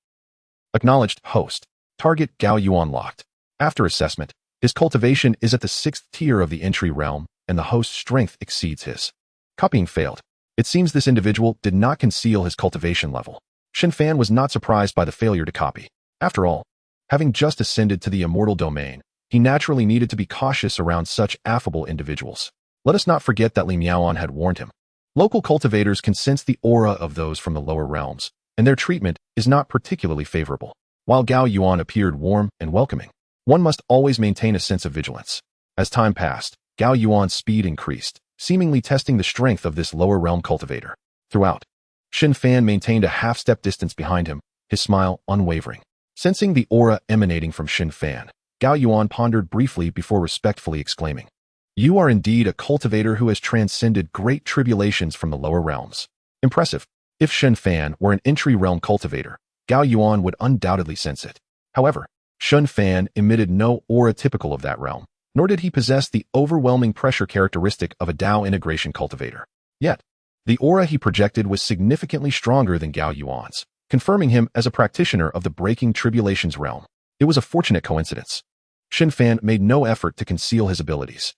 Speaker 1: Acknowledged, host. Target Gao Yuan locked. After assessment, his cultivation is at the 6th tier of the entry realm, and the host's strength exceeds his. Copying failed. It seems this individual did not conceal his cultivation level. Shen Fan was not surprised by the failure to copy. After all, having just ascended to the immortal domain, he naturally needed to be cautious around such affable individuals. Let us not forget that Li Miaoan had warned him. Local cultivators can sense the aura of those from the lower realms, and their treatment is not particularly favorable. While Gao Yuan appeared warm and welcoming, one must always maintain a sense of vigilance. As time passed, Gao Yuan's speed increased, seemingly testing the strength of this lower realm cultivator. Throughout, Shen Fan maintained a half-step distance behind him, his smile unwavering. Sensing the aura emanating from Shen Fan, Gao Yuan pondered briefly before respectfully exclaiming, You are indeed a cultivator who has transcended great tribulations from the lower realms. Impressive. If Shen Fan were an entry realm cultivator, Gao Yuan would undoubtedly sense it. However, Shen Fan emitted no aura typical of that realm, nor did he possess the overwhelming pressure characteristic of a Dao integration cultivator. Yet, the aura he projected was significantly stronger than Gao Yuan's, confirming him as a practitioner of the breaking tribulations realm. It was a fortunate coincidence. Shen Fan made no effort to conceal his abilities.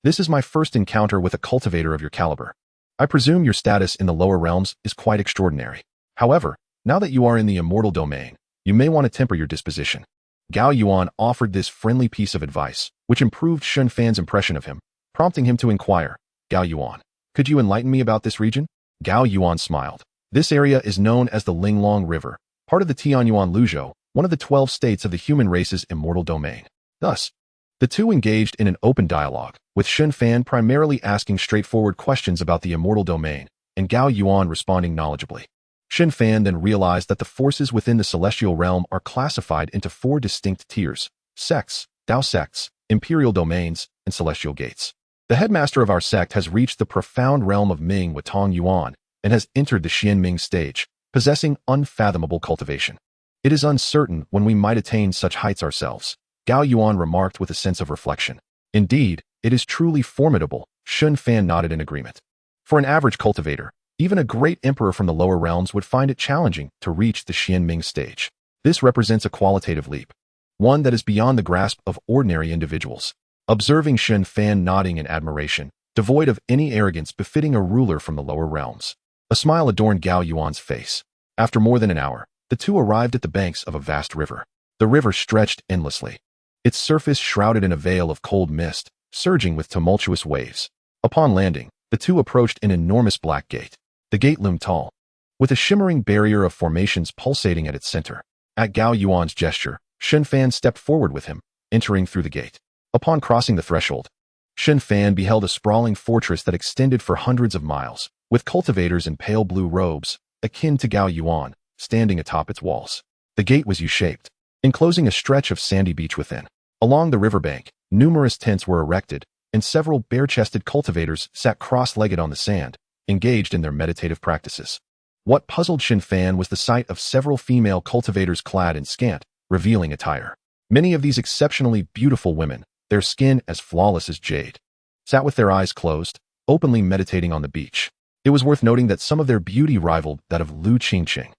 Speaker 1: This is my first encounter with a cultivator of your caliber. I presume your status in the lower realms is quite extraordinary. However, now that you are in the immortal domain, you may want to temper your disposition. Gao Yuan offered this friendly piece of advice, which improved Shen Fan's impression of him, prompting him to inquire, Gao Yuan, could you enlighten me about this region? Gao Yuan smiled. This area is known as the Linglong River, part of the Tianyuan Luzhou, one of the 12 states of the human race's immortal domain. Thus, the two engaged in an open dialogue, with Shen Fan primarily asking straightforward questions about the immortal domain, and Gao Yuan responding knowledgeably. Shen Fan then realized that the forces within the celestial realm are classified into 4 distinct tiers: sects, Dao sects, imperial domains, and celestial gates. The headmaster of our sect has reached the profound realm of Ming with Tong Yuan and has entered the Xianming stage, possessing unfathomable cultivation. It is uncertain when we might attain such heights ourselves, Gao Yuan remarked with a sense of reflection. Indeed, it is truly formidable, Shen Fan nodded in agreement. For an average cultivator, even a great emperor from the lower realms would find it challenging to reach the Xianming stage. This represents a qualitative leap, one that is beyond the grasp of ordinary individuals. Observing Shen Fan nodding in admiration, devoid of any arrogance befitting a ruler from the lower realms, a smile adorned Gao Yuan's face. After more than an hour, the two arrived at the banks of a vast river. The river stretched endlessly, its surface shrouded in a veil of cold mist, surging with tumultuous waves. Upon landing, the two approached an enormous black gate. The gate loomed tall, with a shimmering barrier of formations pulsating at its center. At Gao Yuan's gesture, Shen Fan stepped forward with him, entering through the gate. Upon crossing the threshold, Shen Fan beheld a sprawling fortress that extended for hundreds of miles, with cultivators in pale blue robes, akin to Gao Yuan, standing atop its walls. The gate was U-shaped, enclosing a stretch of sandy beach within. Along the riverbank, numerous tents were erected, and several bare-chested cultivators sat cross-legged on the sand, engaged in their meditative practices. What puzzled Shen Fan was the sight of several female cultivators clad in scant, revealing attire. Many of these exceptionally beautiful women, their skin as flawless as jade, sat with their eyes closed, openly meditating on the beach. It was worth noting that some of their beauty rivaled that of Lu Qingqing.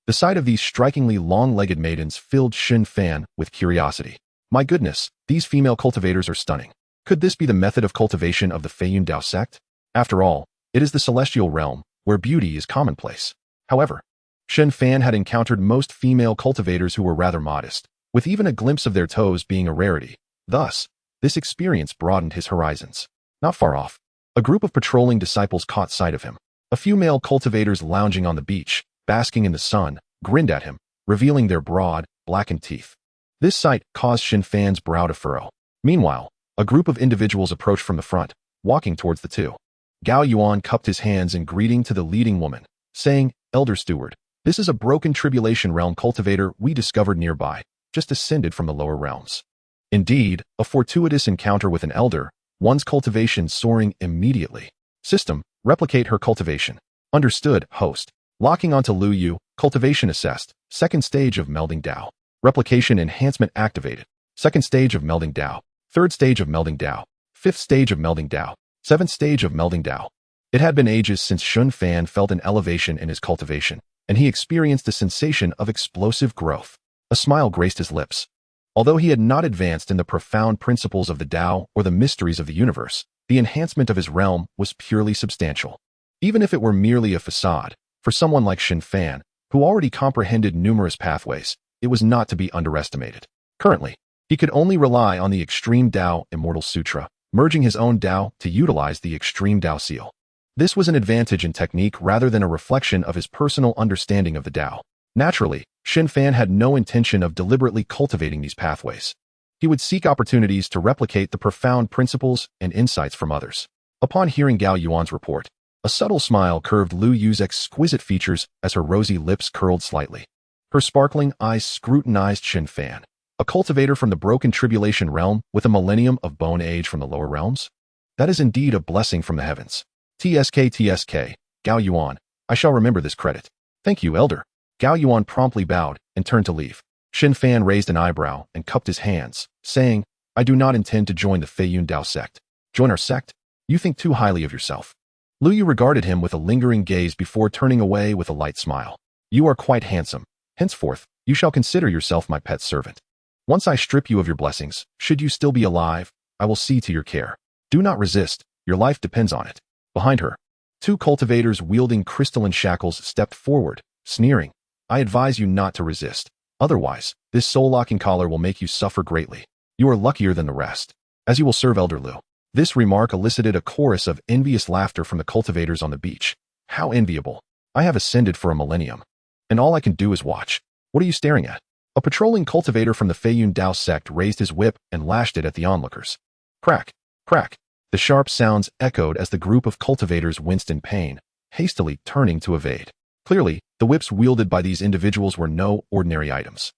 Speaker 1: The sight of these strikingly long-legged maidens filled Shen Fan with curiosity. My goodness, these female cultivators are stunning. Could this be the method of cultivation of the Feiyun Dao sect? After all, it is the celestial realm, where beauty is commonplace. However, Shen Fan had encountered most female cultivators who were rather modest, with even a glimpse of their toes being a rarity. Thus, this experience broadened his horizons. Not far off, a group of patrolling disciples caught sight of him. A few male cultivators lounging on the beach, basking in the sun, grinned at him, revealing their broad, blackened teeth. This sight caused Shen Fan's brow to furrow. Meanwhile, a group of individuals approached from the front, walking towards the two. Gao Yuan cupped his hands in greeting to the leading woman, saying, Elder Steward, this is a broken tribulation realm cultivator we discovered nearby, just descended from the lower realms. Indeed, a fortuitous encounter with an elder, one's cultivation soaring immediately. System, replicate her cultivation. Understood, host. Locking onto Lu Yu, cultivation assessed, second stage of melding Dao. Replication enhancement activated. Second stage of melding Dao. Third stage of melding Dao. Fifth stage of melding Dao. Seventh stage of melding Dao. It had been ages since Shen Fan felt an elevation in his cultivation, and he experienced a sensation of explosive growth. A smile graced his lips. Although he had not advanced in the profound principles of the Tao or the mysteries of the universe, the enhancement of his realm was purely substantial. Even if it were merely a facade, for someone like Shen Fan, who already comprehended numerous pathways, it was not to be underestimated. Currently, he could only rely on the Extreme Tao Immortal Sutra, merging his own Tao to utilize the Extreme Tao Seal. This was an advantage in technique rather than a reflection of his personal understanding of the Tao. Naturally, Shen Fan had no intention of deliberately cultivating these pathways. He would seek opportunities to replicate the profound principles and insights from others. Upon hearing Gao Yuan's report, a subtle smile curved Lu Yu's exquisite features as her rosy lips curled slightly. Her sparkling eyes scrutinized Shen Fan, a cultivator from the broken tribulation realm with a millennium of bone age from the lower realms. That is indeed a blessing from the heavens. TSK, Gao Yuan, I shall remember this credit. Thank you, Elder. Gao Yuan promptly bowed and turned to leave. Shen Fan raised an eyebrow and cupped his hands, saying, I do not intend to join the Feiyun Dao sect. Join our sect? You think too highly of yourself. Lu Yu regarded him with a lingering gaze before turning away with a light smile. You are quite handsome. Henceforth, you shall consider yourself my pet servant. Once I strip you of your blessings, should you still be alive, I will see to your care. Do not resist, your life depends on it. Behind her, two cultivators wielding crystalline shackles stepped forward, sneering. I advise you not to resist. Otherwise, this soul-locking collar will make you suffer greatly. You are luckier than the rest, as you will serve Elder Lu. This remark elicited a chorus of envious laughter from the cultivators on the beach. How enviable. I have ascended for a millennium, and all I can do is watch. What are you staring at? A patrolling cultivator from the Feiyun Dao sect raised his whip and lashed it at the onlookers. Crack, crack. The sharp sounds echoed as the group of cultivators winced in pain, hastily turning to evade. Clearly, the whips wielded by these individuals were no ordinary items.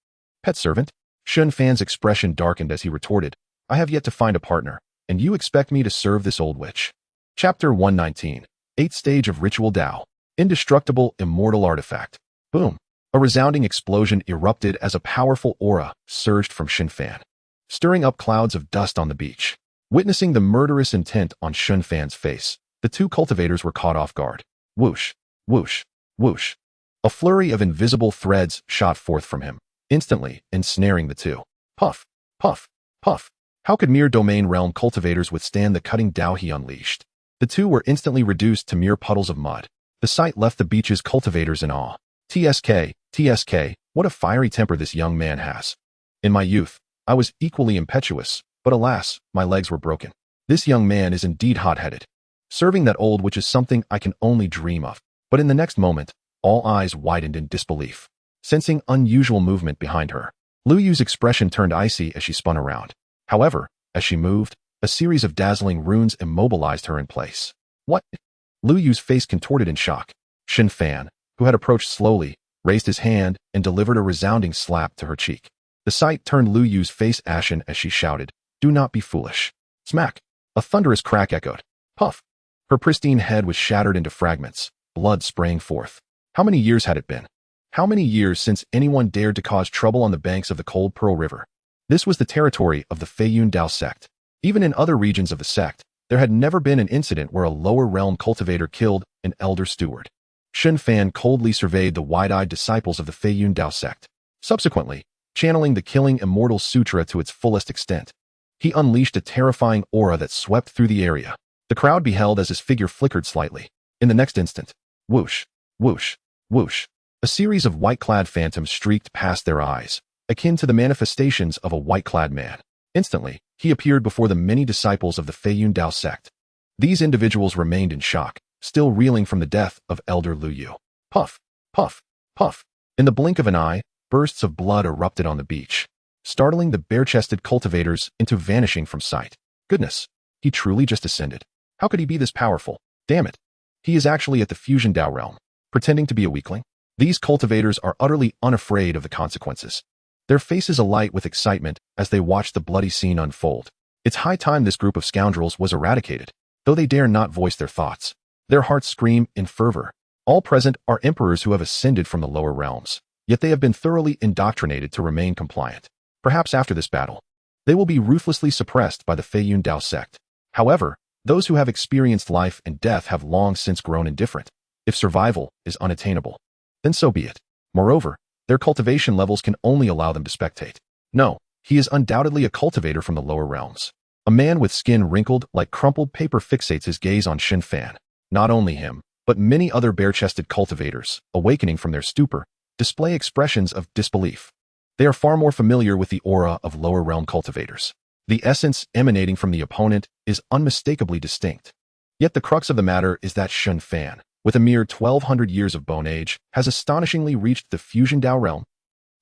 Speaker 1: Pet servant? Shen Fan's expression darkened as he retorted, I have yet to find a partner, and you expect me to serve this old witch. Chapter 119. 8th Stage of Ritual Tao. Indestructible Immortal Artifact. Boom. A resounding explosion erupted as a powerful aura surged from Shen Fan, stirring up clouds of dust on the beach. Witnessing the murderous intent on Shen Fan's face, the two cultivators were caught off guard. Whoosh, whoosh, whoosh. A flurry of invisible threads shot forth from him, instantly ensnaring the two. Puff, puff, puff. How could mere domain realm cultivators withstand the cutting Tao he unleashed? The two were instantly reduced to mere puddles of mud. The sight left the beach's cultivators in awe. TSK, what a fiery temper this young man has. In my youth, I was equally impetuous, but alas, my legs were broken. This young man is indeed hot-headed. Serving that old witch is something I can only dream of. But in the next moment, all eyes widened in disbelief. Sensing unusual movement behind her, Lu Yu's expression turned icy as she spun around. However, as she moved, a series of dazzling runes immobilized her in place. What? Lu Yu's face contorted in shock. Shen Fan, who had approached slowly, raised his hand and delivered a resounding slap to her cheek. The sight turned Lu Yu's face ashen as she shouted, Do not be foolish. Smack. A thunderous crack echoed. Puff. Her pristine head was shattered into fragments, blood spraying forth. How many years had it been? How many years since anyone dared to cause trouble on the banks of the cold Pearl River? This was the territory of the Feiyun Dao sect. Even in other regions of the sect, there had never been an incident where a lower realm cultivator killed an elder steward. Shen Fan coldly surveyed the wide-eyed disciples of the Feiyun Dao sect. Subsequently, channeling the Killing Immortal Sutra to its fullest extent, he unleashed a terrifying aura that swept through the area. The crowd beheld as his figure flickered slightly. In the next instant, whoosh, whoosh, whoosh, a series of white-clad phantoms streaked past their eyes, akin to the manifestations of a white-clad man. Instantly, he appeared before the many disciples of the Feiyun Dao sect. These individuals remained in shock, still reeling from the death of Elder Lu Yu. Puff, puff, puff. In the blink of an eye, bursts of blood erupted on the beach, startling the bare-chested cultivators into vanishing from sight. Goodness, he truly just ascended. How could he be this powerful? Damn it. He is actually at the Fusion Dao realm, pretending to be a weakling. These cultivators are utterly unafraid of the consequences. their faces alight with excitement as they watch the bloody scene unfold. It's high time this group of scoundrels was eradicated, though they dare not voice their thoughts. Their hearts scream in fervor. All present are emperors who have ascended from the lower realms, yet they have been thoroughly indoctrinated to remain compliant. Perhaps after this battle, they will be ruthlessly suppressed by the Feiyun Dao sect. However, those who have experienced life and death have long since grown indifferent. If survival is unattainable, then so be it. Moreover, their cultivation levels can only allow them to spectate. No, he is undoubtedly a cultivator from the lower realms. A man with skin wrinkled like crumpled paper fixates his gaze on Shen Fan. Not only him, but many other bare-chested cultivators, awakening from their stupor, display expressions of disbelief. They are far more familiar with the aura of lower realm cultivators. The essence emanating from the opponent is unmistakably distinct. Yet the crux of the matter is that Shen Fan, with a mere 1200 years of bone age, has astonishingly reached the fusion Dao realm.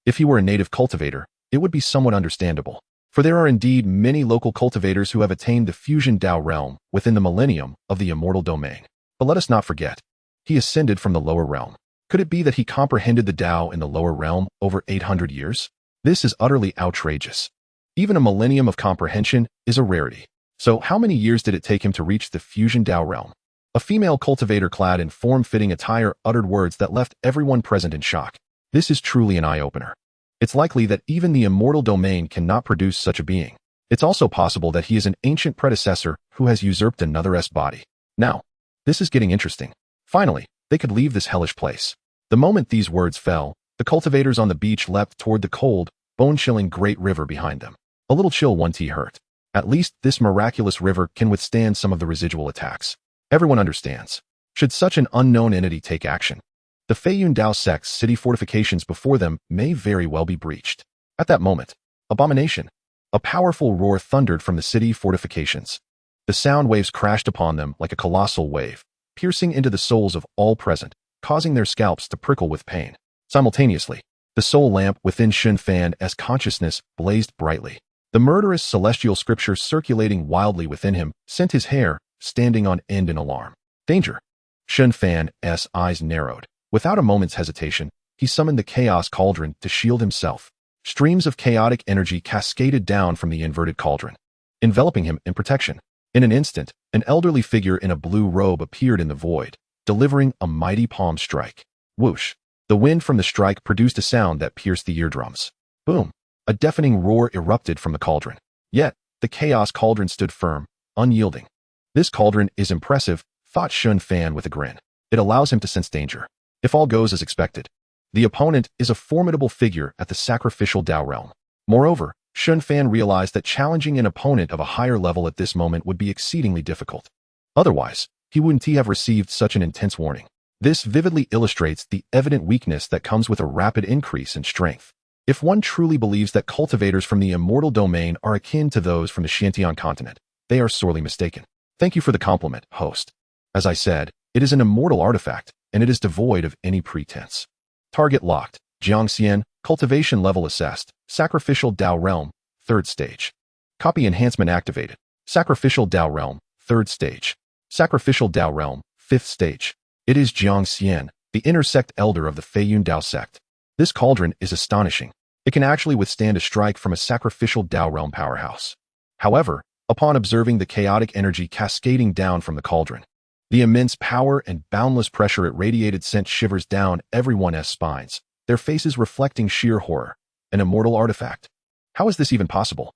Speaker 1: If he were a native cultivator, it would be somewhat understandable, for there are indeed many local cultivators who have attained the fusion Dao realm within the millennium of the immortal domain. But let us not forget, he ascended from the lower realm. Could it be that he comprehended the Dao in the lower realm over 800 years? This is utterly outrageous. Even a millennium of comprehension is a rarity. So how many years did it take him to reach the fusion Dao realm? A female cultivator clad in form-fitting attire uttered words that left everyone present in shock. This is truly an eye-opener. It's likely that even the immortal domain cannot produce such a being. It's also possible that he is an ancient predecessor who has usurped another's body. Now, this is getting interesting. Finally, they could leave this hellish place. The moment these words fell, the cultivators on the beach leapt toward the cold, bone-chilling great river behind them. A little chill one tea hurt. At least this miraculous river can withstand some of the residual attacks. Everyone understands. Should such an unknown entity take action, the Feiyun Dao sect's city fortifications before them may very well be breached. At that moment, abomination! A powerful roar thundered from the city fortifications. The sound waves crashed upon them like a colossal wave, piercing into the souls of all present, causing their scalps to prickle with pain. Simultaneously, the soul lamp within Shen Fan's consciousness blazed brightly. The murderous celestial scripture circulating wildly within him sent his hair standing on end in alarm. Danger! Shen Fan's eyes narrowed. Without a moment's hesitation, he summoned the chaos cauldron to shield himself. Streams of chaotic energy cascaded down from the inverted cauldron, enveloping him in protection. In an instant, an elderly figure in a blue robe appeared in the void, delivering a mighty palm strike. Whoosh! The wind from the strike produced a sound that pierced the eardrums. Boom! A deafening roar erupted from the cauldron. Yet, the chaos cauldron stood firm, unyielding. This cauldron is impressive, thought Shen Fan with a grin. It allows him to sense danger. If all goes as expected, the opponent is a formidable figure at the sacrificial Dao realm. Moreover, Shen Fan realized that challenging an opponent of a higher level at this moment would be exceedingly difficult. Otherwise, he wouldn't have received such an intense warning. This vividly illustrates the evident weakness that comes with a rapid increase in strength. If one truly believes that cultivators from the immortal domain are akin to those from the Xianxian continent, they are sorely mistaken. Thank you for the compliment, host. As I said, it is an immortal artifact, and it is devoid of any pretense. Target locked. Xianxian, cultivation level assessed. Sacrificial Dao realm, 3rd stage. Copy enhancement activated. Sacrificial Dao realm, 3rd stage. Sacrificial Dao realm, 5th stage. It is Xianxian, the inner sect elder of the Feiyun Dao sect. This cauldron is astonishing. It can actually withstand a strike from a sacrificial Dao realm powerhouse. However, upon observing the chaotic energy cascading down from the cauldron, the immense power and boundless pressure it radiated sent shivers down everyone's spines, their faces reflecting sheer horror. An immortal artifact. How is this even possible?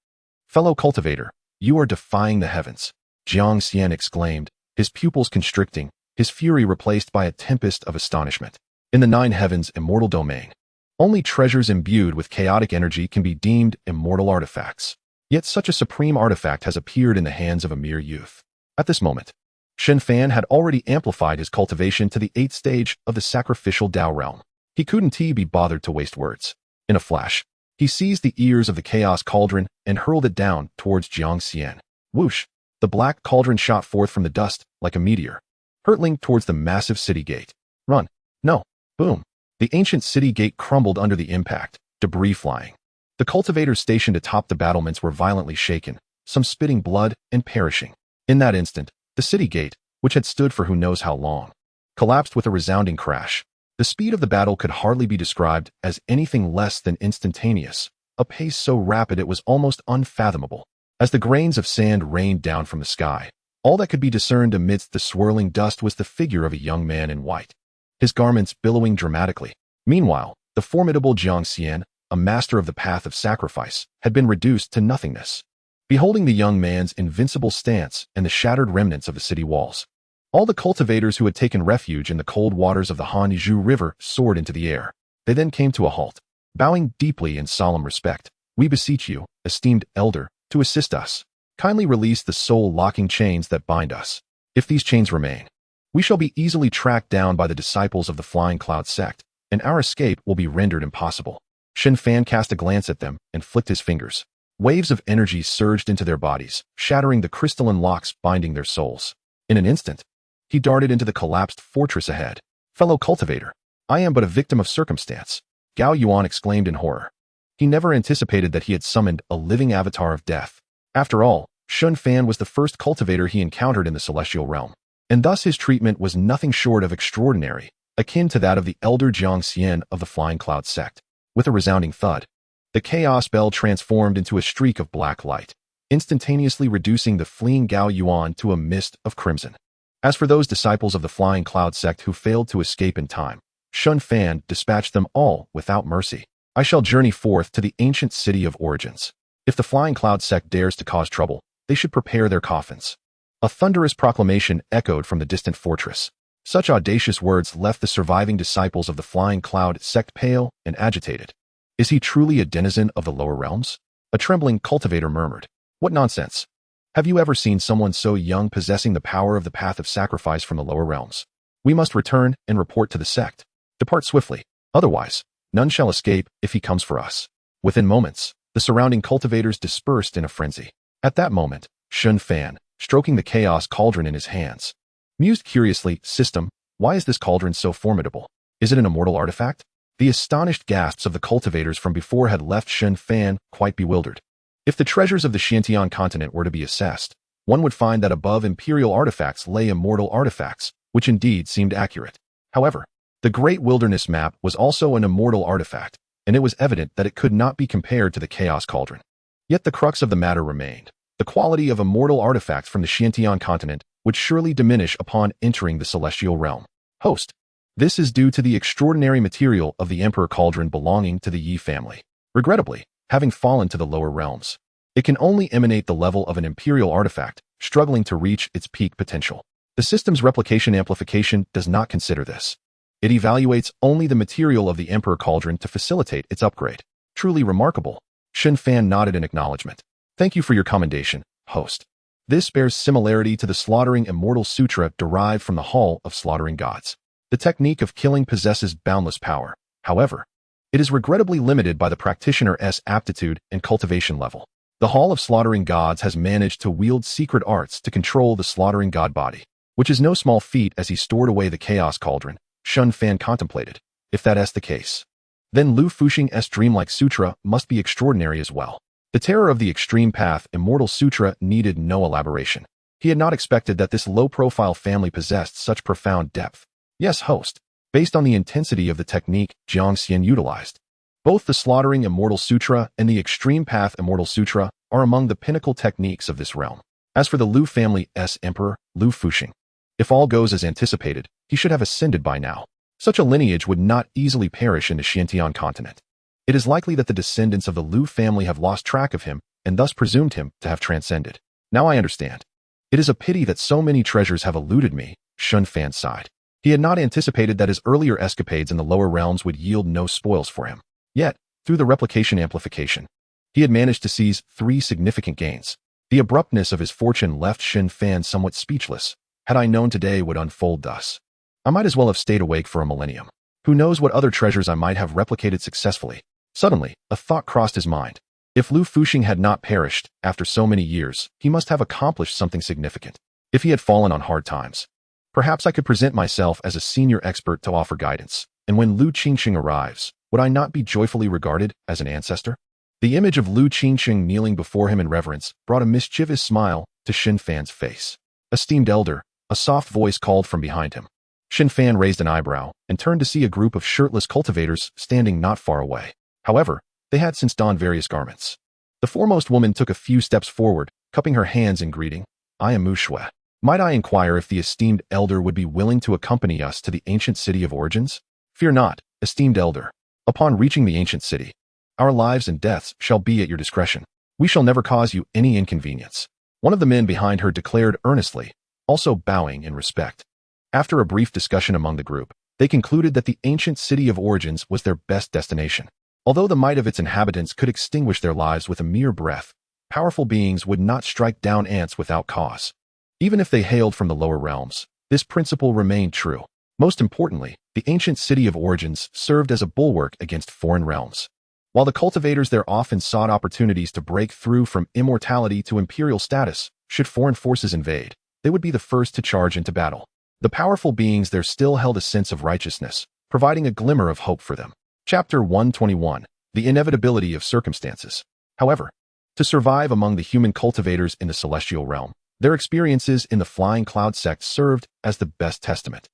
Speaker 1: Fellow cultivator, you are defying the heavens, Xianxian exclaimed, his pupils constricting, his fury replaced by a tempest of astonishment. In the 9 heavens immortal domain, only treasures imbued with chaotic energy can be deemed immortal artifacts. Yet such a supreme artifact has appeared in the hands of a mere youth. At this moment, Shen Fan had already amplified his cultivation to the 8th stage of the sacrificial Dao realm. He couldn't be bothered to waste words. In a flash, he seized the ears of the chaos cauldron and hurled it down towards Xianxian. Whoosh! The black cauldron shot forth from the dust like a meteor, hurtling towards the massive city gate. Run! No! Boom! The ancient city gate crumbled under the impact, debris flying. The cultivators stationed atop the battlements were violently shaken, some spitting blood and perishing. In that instant, the city gate, which had stood for who knows how long, collapsed with a resounding crash. The speed of the battle could hardly be described as anything less than instantaneous. a pace so rapid it was almost unfathomable. As the grains of sand rained down from the sky, all that could be discerned amidst the swirling dust was the figure of a young man in white, his garments billowing dramatically. Meanwhile, the formidable Xianxian, a master of the path of sacrifice, had been reduced to nothingness. Beholding the young man's invincible stance and the shattered remnants of the city walls, all the cultivators who had taken refuge in the cold waters of the Hanzhu River soared into the air. They then came to a halt, bowing deeply in solemn respect. "We beseech you, esteemed elder, to assist us. Kindly release the soul-locking chains that bind us. If these chains remain, we shall be easily tracked down by the disciples of the Flying Cloud sect, and our escape will be rendered impossible." Shen Fan cast a glance at them and flicked his fingers. Waves of energy surged into their bodies, shattering the crystalline locks binding their souls. In an instant, he darted into the collapsed fortress ahead. "Fellow cultivator, I am but a victim of circumstance," Gao Yuan exclaimed in horror. He never anticipated that he had summoned a living avatar of death. After all, Shen Fan was the first cultivator he encountered in the celestial realm, and thus his treatment was nothing short of extraordinary, akin to that of the elder Xianxian of the Flying Cloud sect. With a resounding thud, the chaos bell transformed into a streak of black light, instantaneously reducing the fleeing Gao Yuan to a mist of crimson. As for those disciples of the Flying Cloud sect who failed to escape in time, Shen Fan dispatched them all without mercy. "I shall journey forth to the ancient city of origins. If the Flying Cloud sect dares to cause trouble, they should prepare their coffins." A thunderous proclamation echoed from the distant fortress. Such audacious words left the surviving disciples of the Flying Cloud sect pale and agitated. "Is he truly a denizen of the lower realms?" A trembling cultivator murmured. "What nonsense! Have you ever seen someone so young possessing the power of the path of sacrifice from the lower realms? We must return and report to the sect. Depart swiftly, otherwise, none shall escape if he comes for us." Within moments, the surrounding cultivators dispersed in a frenzy. At that moment, Shen Fan, stroking the chaos cauldron in his hands, mused curiously, "System, why is this cauldron so formidable? Is it an immortal artifact?" The astonished gasps of the cultivators from before had left Shen Fan quite bewildered. If the treasures of the Xianxian continent were to be assessed, one would find that above imperial artifacts lay immortal artifacts, which indeed seemed accurate. However, the Great Wilderness Map was also an immortal artifact, and it was evident that it could not be compared to the Chaos Cauldron. Yet the crux of the matter remained. The quality of immortal artifacts from the Xianxian continent would surely diminish upon entering the celestial realm. Host. This is due to the extraordinary material of the Emperor Cauldron belonging to the Yi family. Regrettably, having fallen to the lower realms, it can only emanate the level of an imperial artifact, struggling to reach its peak potential. The system's replication amplification does not consider this. It evaluates only the material of the Emperor Cauldron to facilitate its upgrade. Truly remarkable. Shen Fan nodded in acknowledgement. "Thank you for your commendation, host. This bears similarity to the Slaughtering Immortal Sutra derived from the Hall of Slaughtering Gods. The technique of killing possesses boundless power. However, it is regrettably limited by the practitioner's aptitude and cultivation level. The Hall of Slaughtering Gods has managed to wield secret arts to control the slaughtering god body, which is no small feat." As he stored away the Chaos Cauldron, Shen Fan contemplated. If that is the case, then Lu Fuxing's dreamlike sutra must be extraordinary as well. The terror of the extreme path Immortal Sutra needed no elaboration. He had not expected that this low-profile family possessed such profound depth. "Yes, host. Based on the intensity of the technique Xianxian utilized, both the Slaughtering Immortal Sutra and the Extreme Path Immortal Sutra are among the pinnacle techniques of this realm. As for the Lu family's emperor, Lu Fuxing, if all goes as anticipated, he should have ascended by now. Such a lineage would not easily perish in the Xianxian continent. It is likely that the descendants of the Lu family have lost track of him and thus presumed him to have transcended. Now I understand. It is a pity that so many treasures have eluded me," Shen Fan sighed. He had not anticipated that his earlier escapades in the lower realms would yield no spoils for him. Yet, through the replication amplification, he had managed to seize 3 significant gains. The abruptness of his fortune left Shen Fan somewhat speechless. Had I known today would unfold thus, I might as well have stayed awake for a millennium. Who knows what other treasures I might have replicated successfully. Suddenly, a thought crossed his mind. If Lu Fuxing had not perished after so many years, he must have accomplished something significant. If he had fallen on hard times, perhaps I could present myself as a senior expert to offer guidance, and when Lu Qingxing arrives, would I not be joyfully regarded as an ancestor? The image of Lu Qingxing kneeling before him in reverence brought a mischievous smile to Shen Fan's face. "Esteemed elder," a soft voice called from behind him. Shen Fan raised an eyebrow and turned to see a group of shirtless cultivators standing not far away. However, They had since donned various garments. The foremost woman took a few steps forward, cupping her hands in greeting. I am Mu Shui. Might I inquire if the esteemed elder would be willing to accompany us to the ancient city of origins? Fear not, esteemed elder. Upon reaching the ancient city, our lives and deaths shall be at your discretion. We shall never cause you any inconvenience. One of the men behind her declared earnestly, also bowing in respect. After a brief discussion among the group, they concluded that the ancient city of origins was their best destination. Although the might of its inhabitants could extinguish their lives with a mere breath, powerful beings would not strike down ants without cause. Even if they hailed from the lower realms, this principle remained true. Most importantly, the ancient city of origins served as a bulwark against foreign realms. While the cultivators there often sought opportunities to break through from immortality to imperial status, should foreign forces invade, they would be the first to charge into battle. The powerful beings there still held a sense of righteousness, providing a glimmer of hope for them. Chapter 121. The Inevitability of Circumstances. However, to survive among the human cultivators in the celestial realm, their experiences in the Flying Cloud sect served as the best testament.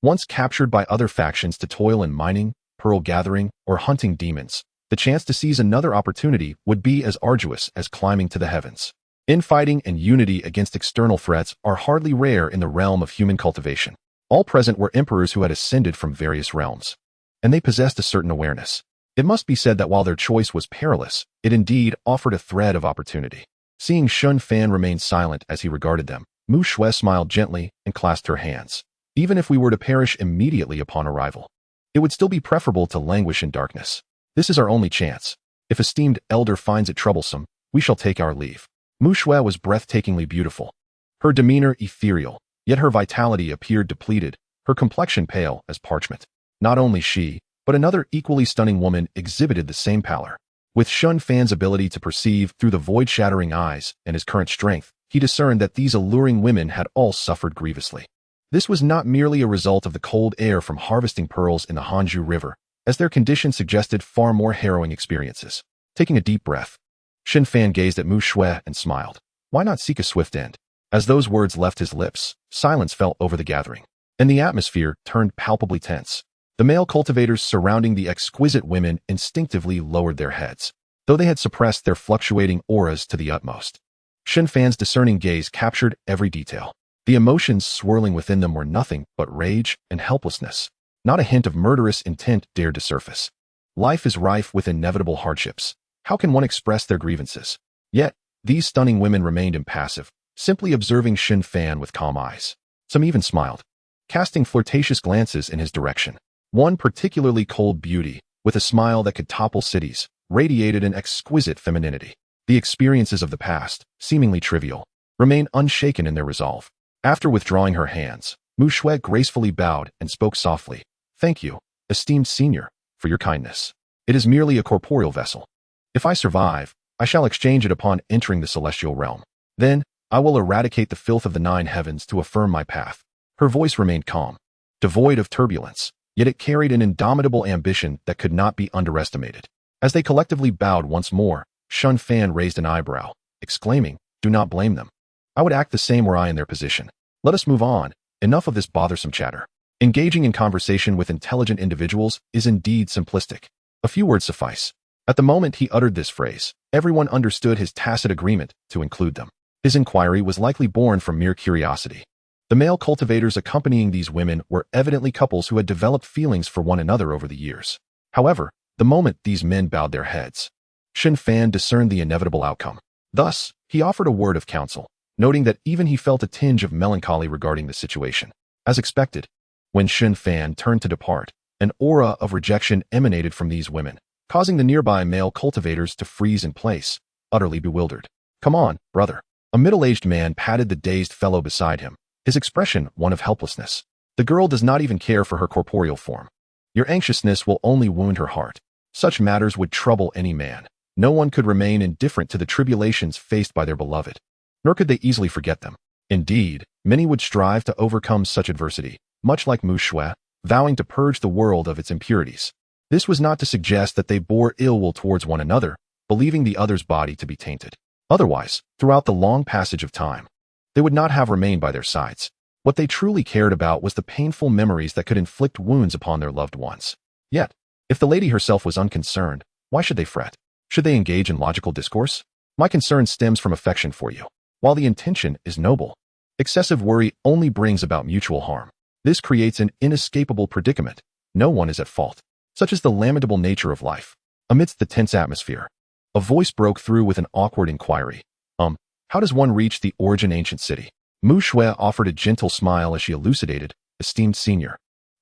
Speaker 1: Once captured by other factions to toil in mining, pearl gathering, or hunting demons, the chance to seize another opportunity would be as arduous as climbing to the heavens. Infighting and unity against external threats are hardly rare in the realm of human cultivation. All present were emperors who had ascended from various realms, and they possessed a certain awareness. It must be said that while their choice was perilous, it indeed offered a thread of opportunity. Seeing Shen Fan remain silent as he regarded them, Mu Shui smiled gently and clasped her hands. Even if we were to perish immediately upon arrival, it would still be preferable to languish in darkness. This is our only chance. If esteemed elder finds it troublesome, we shall take our leave. Mu Shui was breathtakingly beautiful. Her demeanor ethereal, yet her vitality appeared depleted, her complexion pale as parchment. Not only she, but another equally stunning woman exhibited the same pallor. With Shen Fan's ability to perceive through the void-shattering eyes and his current strength, he discerned that these alluring women had all suffered grievously. This was not merely a result of the cold air from harvesting pearls in the Hanju River, as their condition suggested far more harrowing experiences. Taking a deep breath, Shen Fan gazed at Mu Shui and smiled. Why not seek a swift end? As those words left his lips, silence fell over the gathering, and the atmosphere turned palpably tense. The male cultivators surrounding the exquisite women instinctively lowered their heads, though they had suppressed their fluctuating auras to the utmost. Shen Fan's discerning gaze captured every detail. The emotions swirling within them were nothing but rage and helplessness. Not a hint of murderous intent dared to surface. Life is rife with inevitable hardships. How can one express their grievances? Yet, these stunning women remained impassive, simply observing Shen Fan with calm eyes. Some even smiled, casting flirtatious glances in his direction. One particularly cold beauty, with a smile that could topple cities, radiated an exquisite femininity. The experiences of the past, seemingly trivial, remained unshaken in their resolve. After withdrawing her hands, Mu Shui gracefully bowed and spoke softly. Thank you, esteemed senior, for your kindness. It is merely a corporeal vessel. If I survive, I shall exchange it upon entering the celestial realm. Then, I will eradicate the filth of the 9 heavens to affirm my path. Her voice remained calm, devoid of turbulence, yet it carried an indomitable ambition that could not be underestimated. As they collectively bowed once more, Shen Fan raised an eyebrow, exclaiming, Do not blame them. I would act the same were I in their position. Let us move on. Enough of this bothersome chatter. Engaging in conversation with intelligent individuals is indeed simplistic. A few words suffice. At the moment he uttered this phrase, everyone understood his tacit agreement to include them. His inquiry was likely born from mere curiosity. The male cultivators accompanying these women were evidently couples who had developed feelings for one another over the years. However, the moment these men bowed their heads, Shen Fan discerned the inevitable outcome. Thus, he offered a word of counsel, noting that even he felt a tinge of melancholy regarding the situation. As expected, when Shen Fan turned to depart, an aura of rejection emanated from these women, causing the nearby male cultivators to freeze in place, utterly bewildered. Come on, brother. A middle-aged man patted the dazed fellow beside him, his expression one of helplessness. The girl does not even care for her corporeal form. Your anxiousness will only wound her heart. Such matters would trouble any man. No one could remain indifferent to the tribulations faced by their beloved, nor could they easily forget them. Indeed, many would strive to overcome such adversity, much like Mu Shui, vowing to purge the world of its impurities. This was not to suggest that they bore ill will towards one another, believing the other's body to be tainted. Otherwise, throughout the long passage of time, they would not have remained by their sides. What they truly cared about was the painful memories that could inflict wounds upon their loved ones. Yet, if the lady herself was unconcerned, why should they fret? Should they engage in logical discourse? My concern stems from affection for you. While the intention is noble, excessive worry only brings about mutual harm. This creates an inescapable predicament. No one is at fault. Such is the lamentable nature of life. Amidst the tense atmosphere, a voice broke through with an awkward inquiry. How does one reach the origin ancient city? Mu Shui offered a gentle smile as she elucidated, esteemed senior.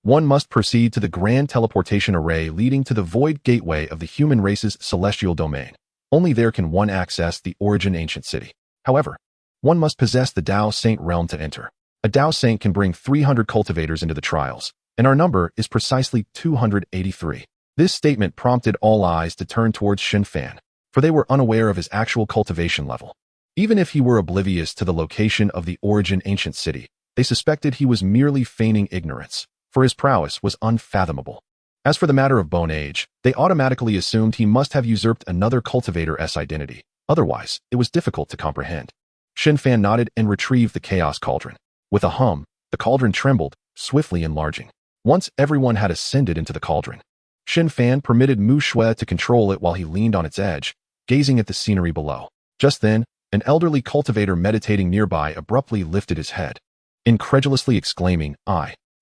Speaker 1: One must proceed to the grand teleportation array leading to the void gateway of the human race's celestial domain. Only there can one access the origin ancient city. However, one must possess the Dao Saint realm to enter. A Dao Saint can bring 300 cultivators into the trials, and our number is precisely 283. This statement prompted all eyes to turn towards Shen Fan, for they were unaware of his actual cultivation level. Even if he were oblivious to the location of the origin ancient city, they suspected he was merely feigning ignorance, for his prowess was unfathomable. As for the matter of bone age, they automatically assumed he must have usurped another cultivator's identity. Otherwise, it was difficult to comprehend. Shen Fan nodded and retrieved the chaos cauldron. With a hum, the cauldron trembled, swiftly enlarging. Once everyone had ascended into the cauldron, Shen Fan permitted Mu Shui to control it while he leaned on its edge, gazing at the scenery below. Just then, an elderly cultivator meditating nearby abruptly lifted his head, incredulously exclaiming,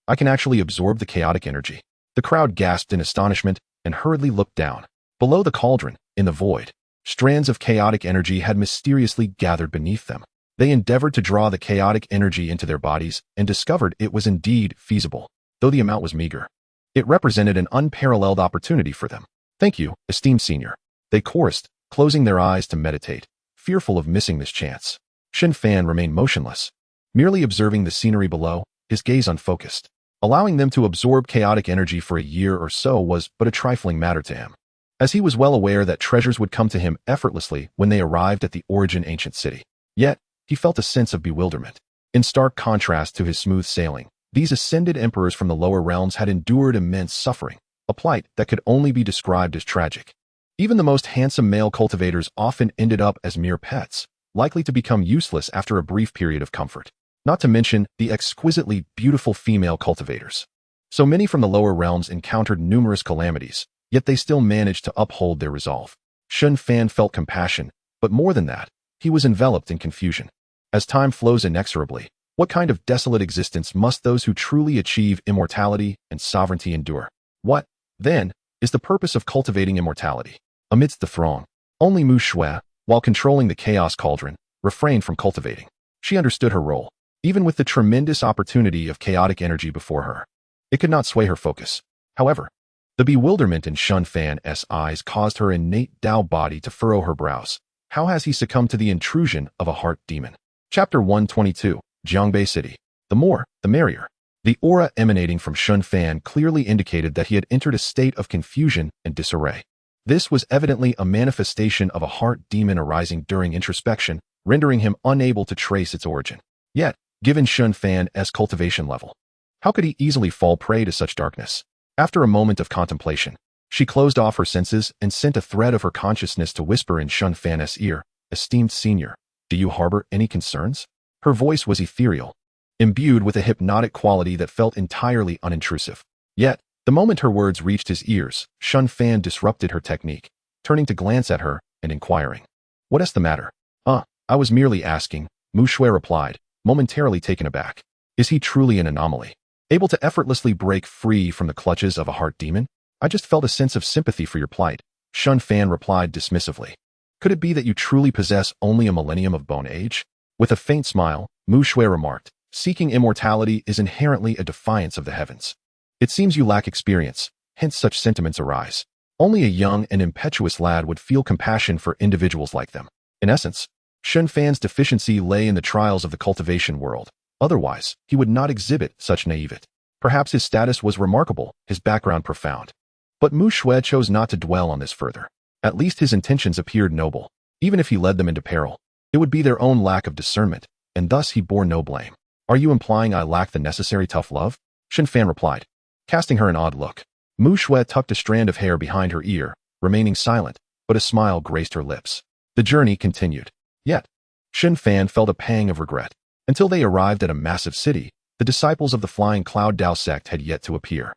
Speaker 1: I can actually absorb the chaotic energy. The crowd gasped in astonishment and hurriedly looked down. Below the cauldron, in the void, strands of chaotic energy had mysteriously gathered beneath them. They endeavored to draw the chaotic energy into their bodies and discovered it was indeed feasible, though the amount was meager. It represented an unparalleled opportunity for them. Thank you, esteemed senior. They chorused, closing their eyes to meditate, fearful of missing this chance. Shen Fan remained motionless, merely observing the scenery below, his gaze unfocused. Allowing them to absorb chaotic energy for a year or so was but a trifling matter to him, as he was well aware that treasures would come to him effortlessly when they arrived at the origin ancient city. Yet, he felt a sense of bewilderment. In stark contrast to his smooth sailing, these ascended emperors from the lower realms had endured immense suffering, a plight that could only be described as tragic. Even the most handsome male cultivators often ended up as mere pets, likely to become useless after a brief period of comfort. Not to mention the exquisitely beautiful female cultivators. So many from the lower realms encountered numerous calamities, yet they still managed to uphold their resolve. Shen Fan felt compassion, but more than that, he was enveloped in confusion. As time flows inexorably, what kind of desolate existence must those who truly achieve immortality and sovereignty endure? What, then, is the purpose of cultivating immortality? Amidst the throng, only Mu Shui, while controlling the chaos cauldron, refrained from cultivating. She understood her role, even with the tremendous opportunity of chaotic energy before her. It could not sway her focus. However, the bewilderment in Shen Fan's eyes caused her innate Dao body to furrow her brows. How has he succumbed to the intrusion of a heart demon? Chapter 122, Jiangbei City. The more, the merrier. The aura emanating from Shen Fan clearly indicated that he had entered a state of confusion and disarray. This was evidently a manifestation of a heart demon arising during introspection, rendering him unable to trace its origin. Yet, given Shen Fan's cultivation level, how could he easily fall prey to such darkness? After a moment of contemplation, she closed off her senses and sent a thread of her consciousness to whisper in Shen Fan's ear, esteemed senior, do you harbor any concerns? Her voice was ethereal, imbued with a hypnotic quality that felt entirely unintrusive. Yet, the moment her words reached his ears, Shen Fan disrupted her technique, turning to glance at her and inquiring, what is the matter? I was merely asking, Mu Shui replied, momentarily taken aback. Is he truly an anomaly, able to effortlessly break free from the clutches of a heart demon? I just felt a sense of sympathy for your plight, Shen Fan replied dismissively. Could it be that you truly possess only a millennium of bone age? With a faint smile, Mu Shui remarked, seeking immortality is inherently a defiance of the heavens. It seems you lack experience, hence such sentiments arise. Only a young and impetuous lad would feel compassion for individuals like them. In essence, Shen Fan's deficiency lay in the trials of the cultivation world. Otherwise, he would not exhibit such naivete. Perhaps his status was remarkable, his background profound. But Mu Shui chose not to dwell on this further. At least his intentions appeared noble. Even if he led them into peril, it would be their own lack of discernment, and thus he bore no blame. Are you implying I lack the necessary tough love? Shen Fan replied, casting her an odd look. Mu Shui tucked a strand of hair behind her ear, remaining silent, but a smile graced her lips. The journey continued. Yet, Shen Fan felt a pang of regret. Until they arrived at a massive city, the disciples of the Flying Cloud Dao sect had yet to appear.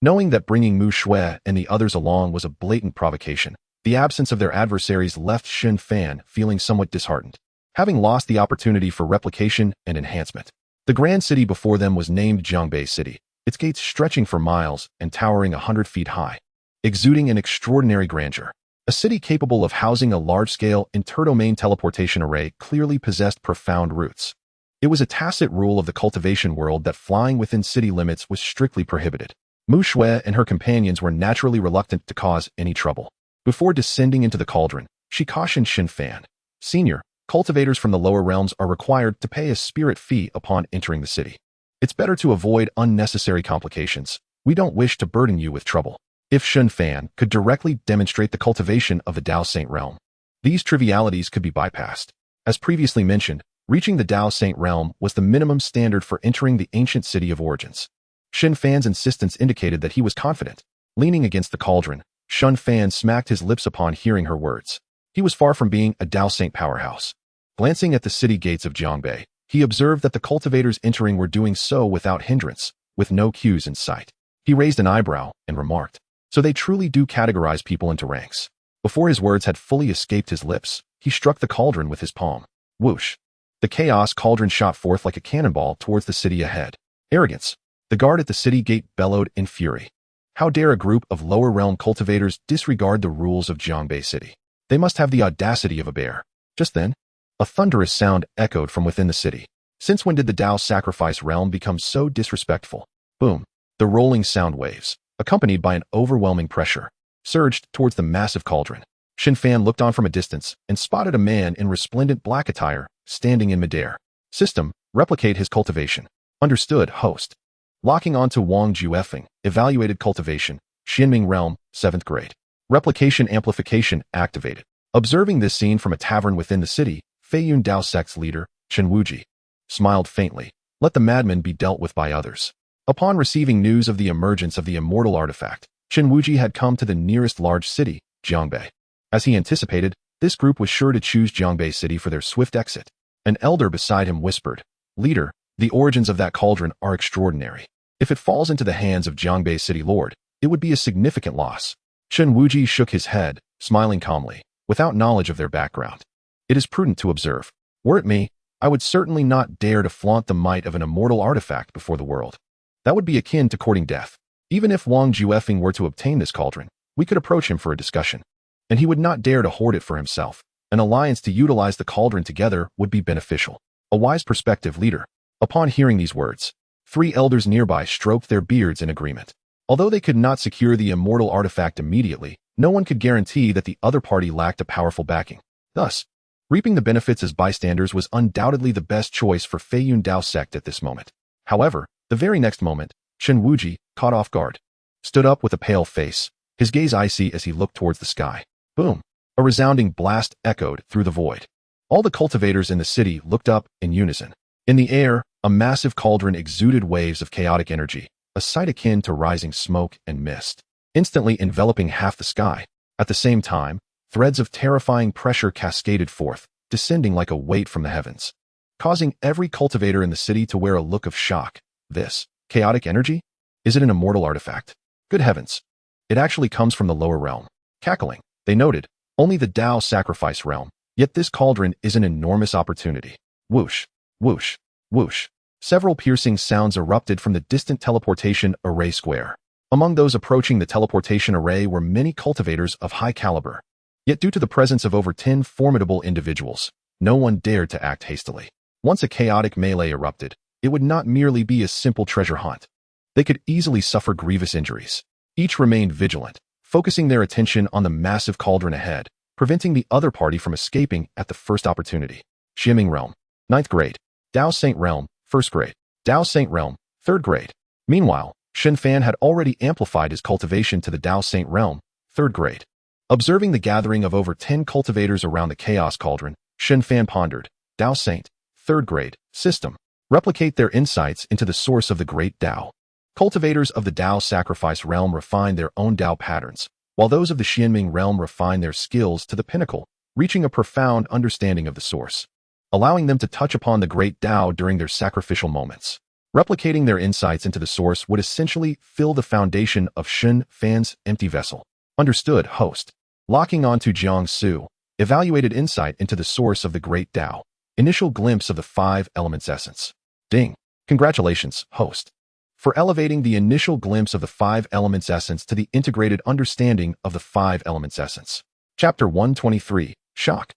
Speaker 1: Knowing that bringing Mu Shui and the others along was a blatant provocation, The absence of their adversaries left Shen Fan feeling somewhat disheartened, having lost the opportunity for replication and enhancement. The grand city before them was named Jiangbei City, its gates stretching for miles and towering 100 feet high, exuding an extraordinary grandeur. A city capable of housing a large-scale interdomain teleportation array clearly possessed profound roots. It was a tacit rule of the cultivation world that flying within city limits was strictly prohibited. Mu Shui and her companions were naturally reluctant to cause any trouble. Before descending into the cauldron, she cautioned Shen Fan. Senior, cultivators from the lower realms are required to pay a spirit fee upon entering the city. It's better to avoid unnecessary complications. We don't wish to burden you with trouble. If Shen Fan could directly demonstrate the cultivation of the Dao Saint realm, these trivialities could be bypassed. As previously mentioned, reaching the Dao Saint realm was the minimum standard for entering the ancient city of origins. Shen Fan's insistence indicated that he was confident. Leaning against the cauldron, Shen Fan smacked his lips upon hearing her words. He was far from being a Dao Saint powerhouse. Glancing at the city gates of Jiangbei, he observed that the cultivators entering were doing so without hindrance, with no cues in sight. He raised an eyebrow and remarked, "So they truly do categorize people into ranks." Before his words had fully escaped his lips, he struck the cauldron with his palm. Whoosh! The chaos cauldron shot forth like a cannonball towards the city ahead. Arrogance! The guard at the city gate bellowed in fury. How dare a group of lower realm cultivators disregard the rules of Jiangbei City? They must have the audacity of a bear. Just then, a thunderous sound echoed from within the city. Since when did the Dao sacrifice realm become so disrespectful? Boom! The rolling sound waves, accompanied by an overwhelming pressure, surged towards the massive cauldron. Shen Fan looked on from a distance and spotted a man in resplendent black attire standing in midair. System, replicate his cultivation. Understood, host. Locking onto Wang Juefeng, evaluated cultivation, Xianming realm, 7th grade. Replication amplification activated. Observing this scene from a tavern within the city, Feiyun Dao sect's leader, Chen Wuji, smiled faintly. Let the madman be dealt with by others. Upon receiving news of the emergence of the immortal artifact, Chen Wuji had come to the nearest large city, Jiangbei. As he anticipated, this group was sure to choose Jiangbei City for their swift exit. An elder beside him whispered, "Leader, the origins of that cauldron are extraordinary. If it falls into the hands of Jiangbei City Lord, it would be a significant loss." Chen Wuji shook his head, smiling calmly, without knowledge of their background. It is prudent to observe. Were it me, I would certainly not dare to flaunt the might of an immortal artifact before the world. That would be akin to courting death. Even if Wang Juefeng were to obtain this cauldron, we could approach him for a discussion. And he would not dare to hoard it for himself. An alliance to utilize the cauldron together would be beneficial. A wise perspective, leader. Upon hearing these words, 3 elders nearby stroked their beards in agreement. Although they could not secure the immortal artifact immediately, no one could guarantee that the other party lacked a powerful backing. Thus, reaping the benefits as bystanders was undoubtedly the best choice for Feiyun Dao sect at this moment. However, the very next moment, Chen Wuji, caught off guard, stood up with a pale face, his gaze icy as he looked towards the sky. Boom! A resounding blast echoed through the void. All the cultivators in the city looked up in unison. In the air, a massive cauldron exuded waves of chaotic energy, a sight akin to rising smoke and mist, instantly enveloping half the sky. At the same time, threads of terrifying pressure cascaded forth, descending like a weight from the heavens, causing every cultivator in the city to wear a look of shock. This chaotic energy? Is it an immortal artifact? Good heavens! It actually comes from the lower realm. Cackling, they noted, only the Dao sacrifice realm, yet this cauldron is an enormous opportunity. Whoosh, whoosh, whoosh. Several piercing sounds erupted from the distant teleportation array square. Among those approaching the teleportation array were many cultivators of high caliber. Yet due to the presence of over 10 formidable individuals, no one dared to act hastily. Once a chaotic melee erupted, it would not merely be a simple treasure hunt. They could easily suffer grievous injuries. Each remained vigilant, focusing their attention on the massive cauldron ahead, preventing the other party from escaping at the first opportunity. Xianming realm, 9th grade. Dao Saint realm, 1st grade. Dao Saint realm, 3rd grade. Meanwhile, Shen Fan had already amplified his cultivation to the Dao Saint realm, 3rd grade. Observing the gathering of over 10 cultivators around the chaos cauldron, Shen Fan pondered, Dao Saint, 3rd grade, system. Replicate their insights into the source of the great Dao. Cultivators of the Dao sacrifice realm refine their own Dao patterns, while those of the Xianming realm refine their skills to the pinnacle, reaching a profound understanding of the source, allowing them to touch upon the great Dao during their sacrificial moments. Replicating their insights into the source would essentially fill the foundation of Shen Fan's empty vessel. Understood, host. Locking onto Jiangsu, evaluated insight into the source of the great Tao. Initial glimpse of the five elements essence. Ding. Congratulations, host, for elevating the initial glimpse of the five elements essence to the integrated understanding of the five elements essence. Chapter 123, Shock.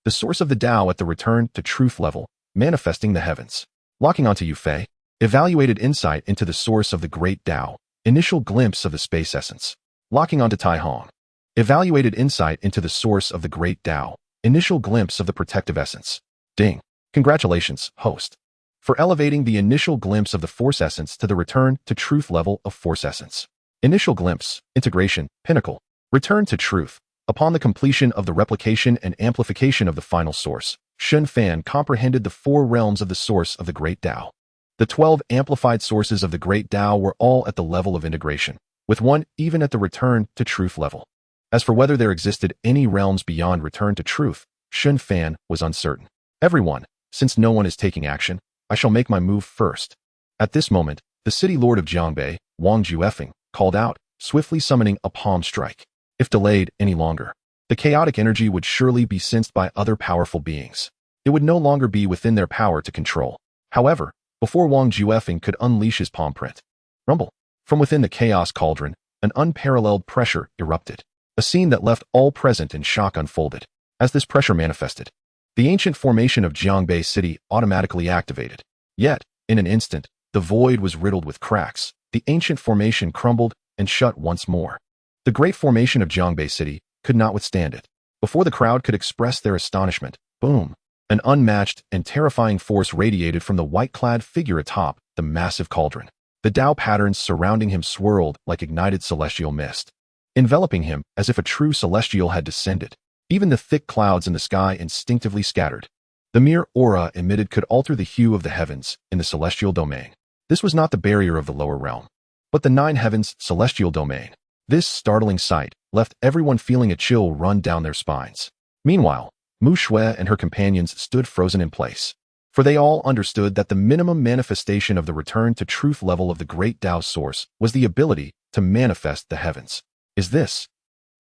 Speaker 1: The source of the Tao at the return to truth level, manifesting the heavens. Locking onto Yufei, evaluated insight into the source of the great Tao. Initial glimpse of the space essence. Locking onto Tai Hong. Evaluated insight into the source of the great Tao. Initial glimpse of the protective essence. Ding. Congratulations, host, for elevating the initial glimpse of the force essence to the return to truth level of force essence. Initial glimpse, integration, pinnacle, return to truth. Upon the completion of the replication and amplification of the final source, Shen Fan comprehended the four realms of the source of the great Tao. The 12 amplified sources of the great Tao were all at the level of integration, with one even at the return to truth level. As for whether there existed any realms beyond return to truth, Shen Fan was uncertain. Everyone, since no one is taking action, I shall make my move first. At this moment, the city lord of Jiangbei, Wang Juefeng, called out, swiftly summoning a palm strike. If delayed any longer, the chaotic energy would surely be sensed by other powerful beings. It would no longer be within their power to control. However, before Wang Juefeng could unleash his palm print, rumble, from within the chaos cauldron, an unparalleled pressure erupted. A scene that left all present in shock unfolded. As this pressure manifested, the ancient formation of Jiangbei City automatically activated. Yet, in an instant, the void was riddled with cracks. The ancient formation crumbled and shut once more. The great formation of Jiangbei City could not withstand it. Before the crowd could express their astonishment, boom! An unmatched and terrifying force radiated from the white-clad figure atop the massive cauldron. The Tao patterns surrounding him swirled like ignited celestial mist, enveloping him as if a true celestial had descended. Even the thick clouds in the sky instinctively scattered. The mere aura emitted could alter the hue of the heavens in the celestial domain. This was not the barrier of the lower realm, but the nine heavens' celestial domain. This startling sight left everyone feeling a chill run down their spines. Meanwhile, Mu Shui and her companions stood frozen in place, for they all understood that the minimum manifestation of the return to truth level of the great Tao source was the ability to manifest the heavens. Is this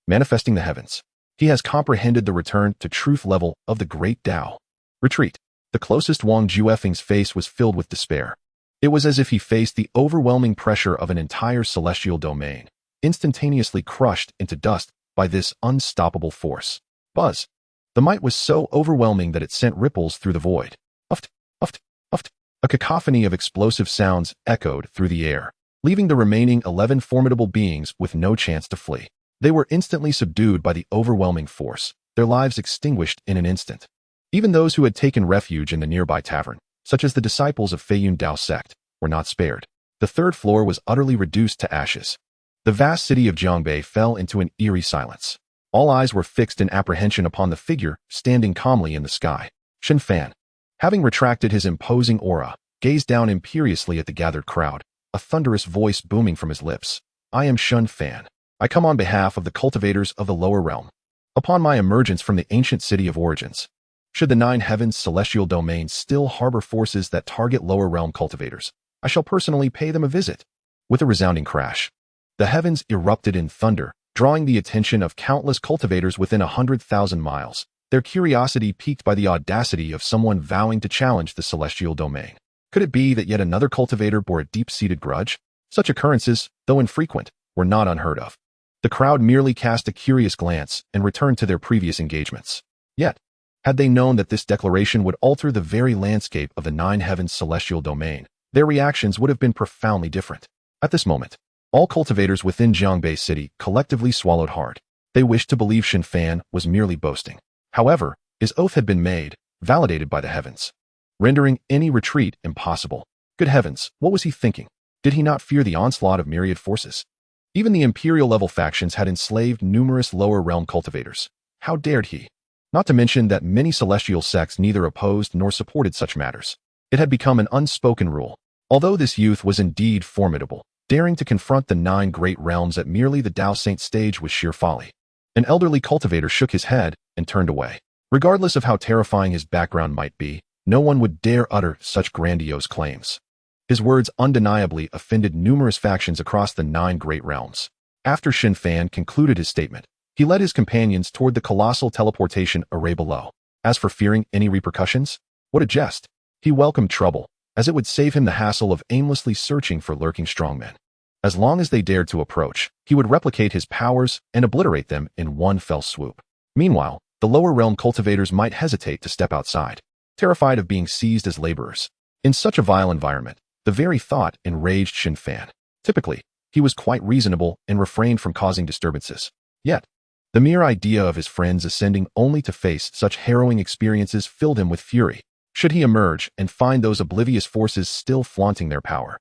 Speaker 1: manifesting the heavens? He has comprehended the return to truth level of the great Tao. Retreat. The closest Wang Juefeng's face was filled with despair. It was as if he faced the overwhelming pressure of an entire celestial domain, instantaneously crushed into dust by this unstoppable force. Buzz. The might was so overwhelming that it sent ripples through the void. Uft, uft, uft. A cacophony of explosive sounds echoed through the air, leaving the remaining 11 formidable beings with no chance to flee. They were instantly subdued by the overwhelming force, their lives extinguished in an instant. Even those who had taken refuge in the nearby tavern, such as the disciples of Feiyun Dao sect, were not spared. The third floor was utterly reduced to ashes. The vast city of Jiangbei fell into an eerie silence. All eyes were fixed in apprehension upon the figure standing calmly in the sky. Shen Fan, having retracted his imposing aura, gazed down imperiously at the gathered crowd, a thunderous voice booming from his lips. I am Shen Fan. I come on behalf of the cultivators of the lower realm. Upon my emergence from the ancient city of origins, should the nine heavens' celestial domain still harbor forces that target lower realm cultivators, I shall personally pay them a visit. With a resounding crash, the heavens erupted in thunder, drawing the attention of countless cultivators within 100,000 miles, their curiosity piqued by the audacity of someone vowing to challenge the celestial domain. Could it be that yet another cultivator bore a deep-seated grudge? Such occurrences, though infrequent, were not unheard of. The crowd merely cast a curious glance and returned to their previous engagements. Yet, had they known that this declaration would alter the very landscape of the nine heavens' celestial domain, their reactions would have been profoundly different. At this moment, all cultivators within Jiangbei City collectively swallowed hard. They wished to believe Shen Fan was merely boasting. However, his oath had been made, validated by the heavens, rendering any retreat impossible. Good heavens, what was he thinking? Did he not fear the onslaught of myriad forces? Even the imperial-level factions had enslaved numerous lower realm cultivators. How dared he? Not to mention that many celestial sects neither opposed nor supported such matters. It had become an unspoken rule. Although this youth was indeed formidable, daring to confront the nine great realms at merely the Tao Saint stage was sheer folly. An elderly cultivator shook his head and turned away. Regardless of how terrifying his background might be, no one would dare utter such grandiose claims. His words undeniably offended numerous factions across the nine great realms. After Shen Fan concluded his statement, He led his companions toward the colossal teleportation array below. As for fearing any repercussions, what a jest. He welcomed trouble, as it would save him the hassle of aimlessly searching for lurking strongmen. As long as they dared to approach, he would replicate his powers and obliterate them in one fell swoop. Meanwhile, the lower realm cultivators might hesitate to step outside, terrified of being seized as laborers. In such a vile environment, the very thought enraged Shen Fan. Typically, he was quite reasonable and refrained from causing disturbances. Yet, the mere idea of his friends ascending only to face such harrowing experiences filled him with fury. Should he emerge and find those oblivious forces still flaunting their power,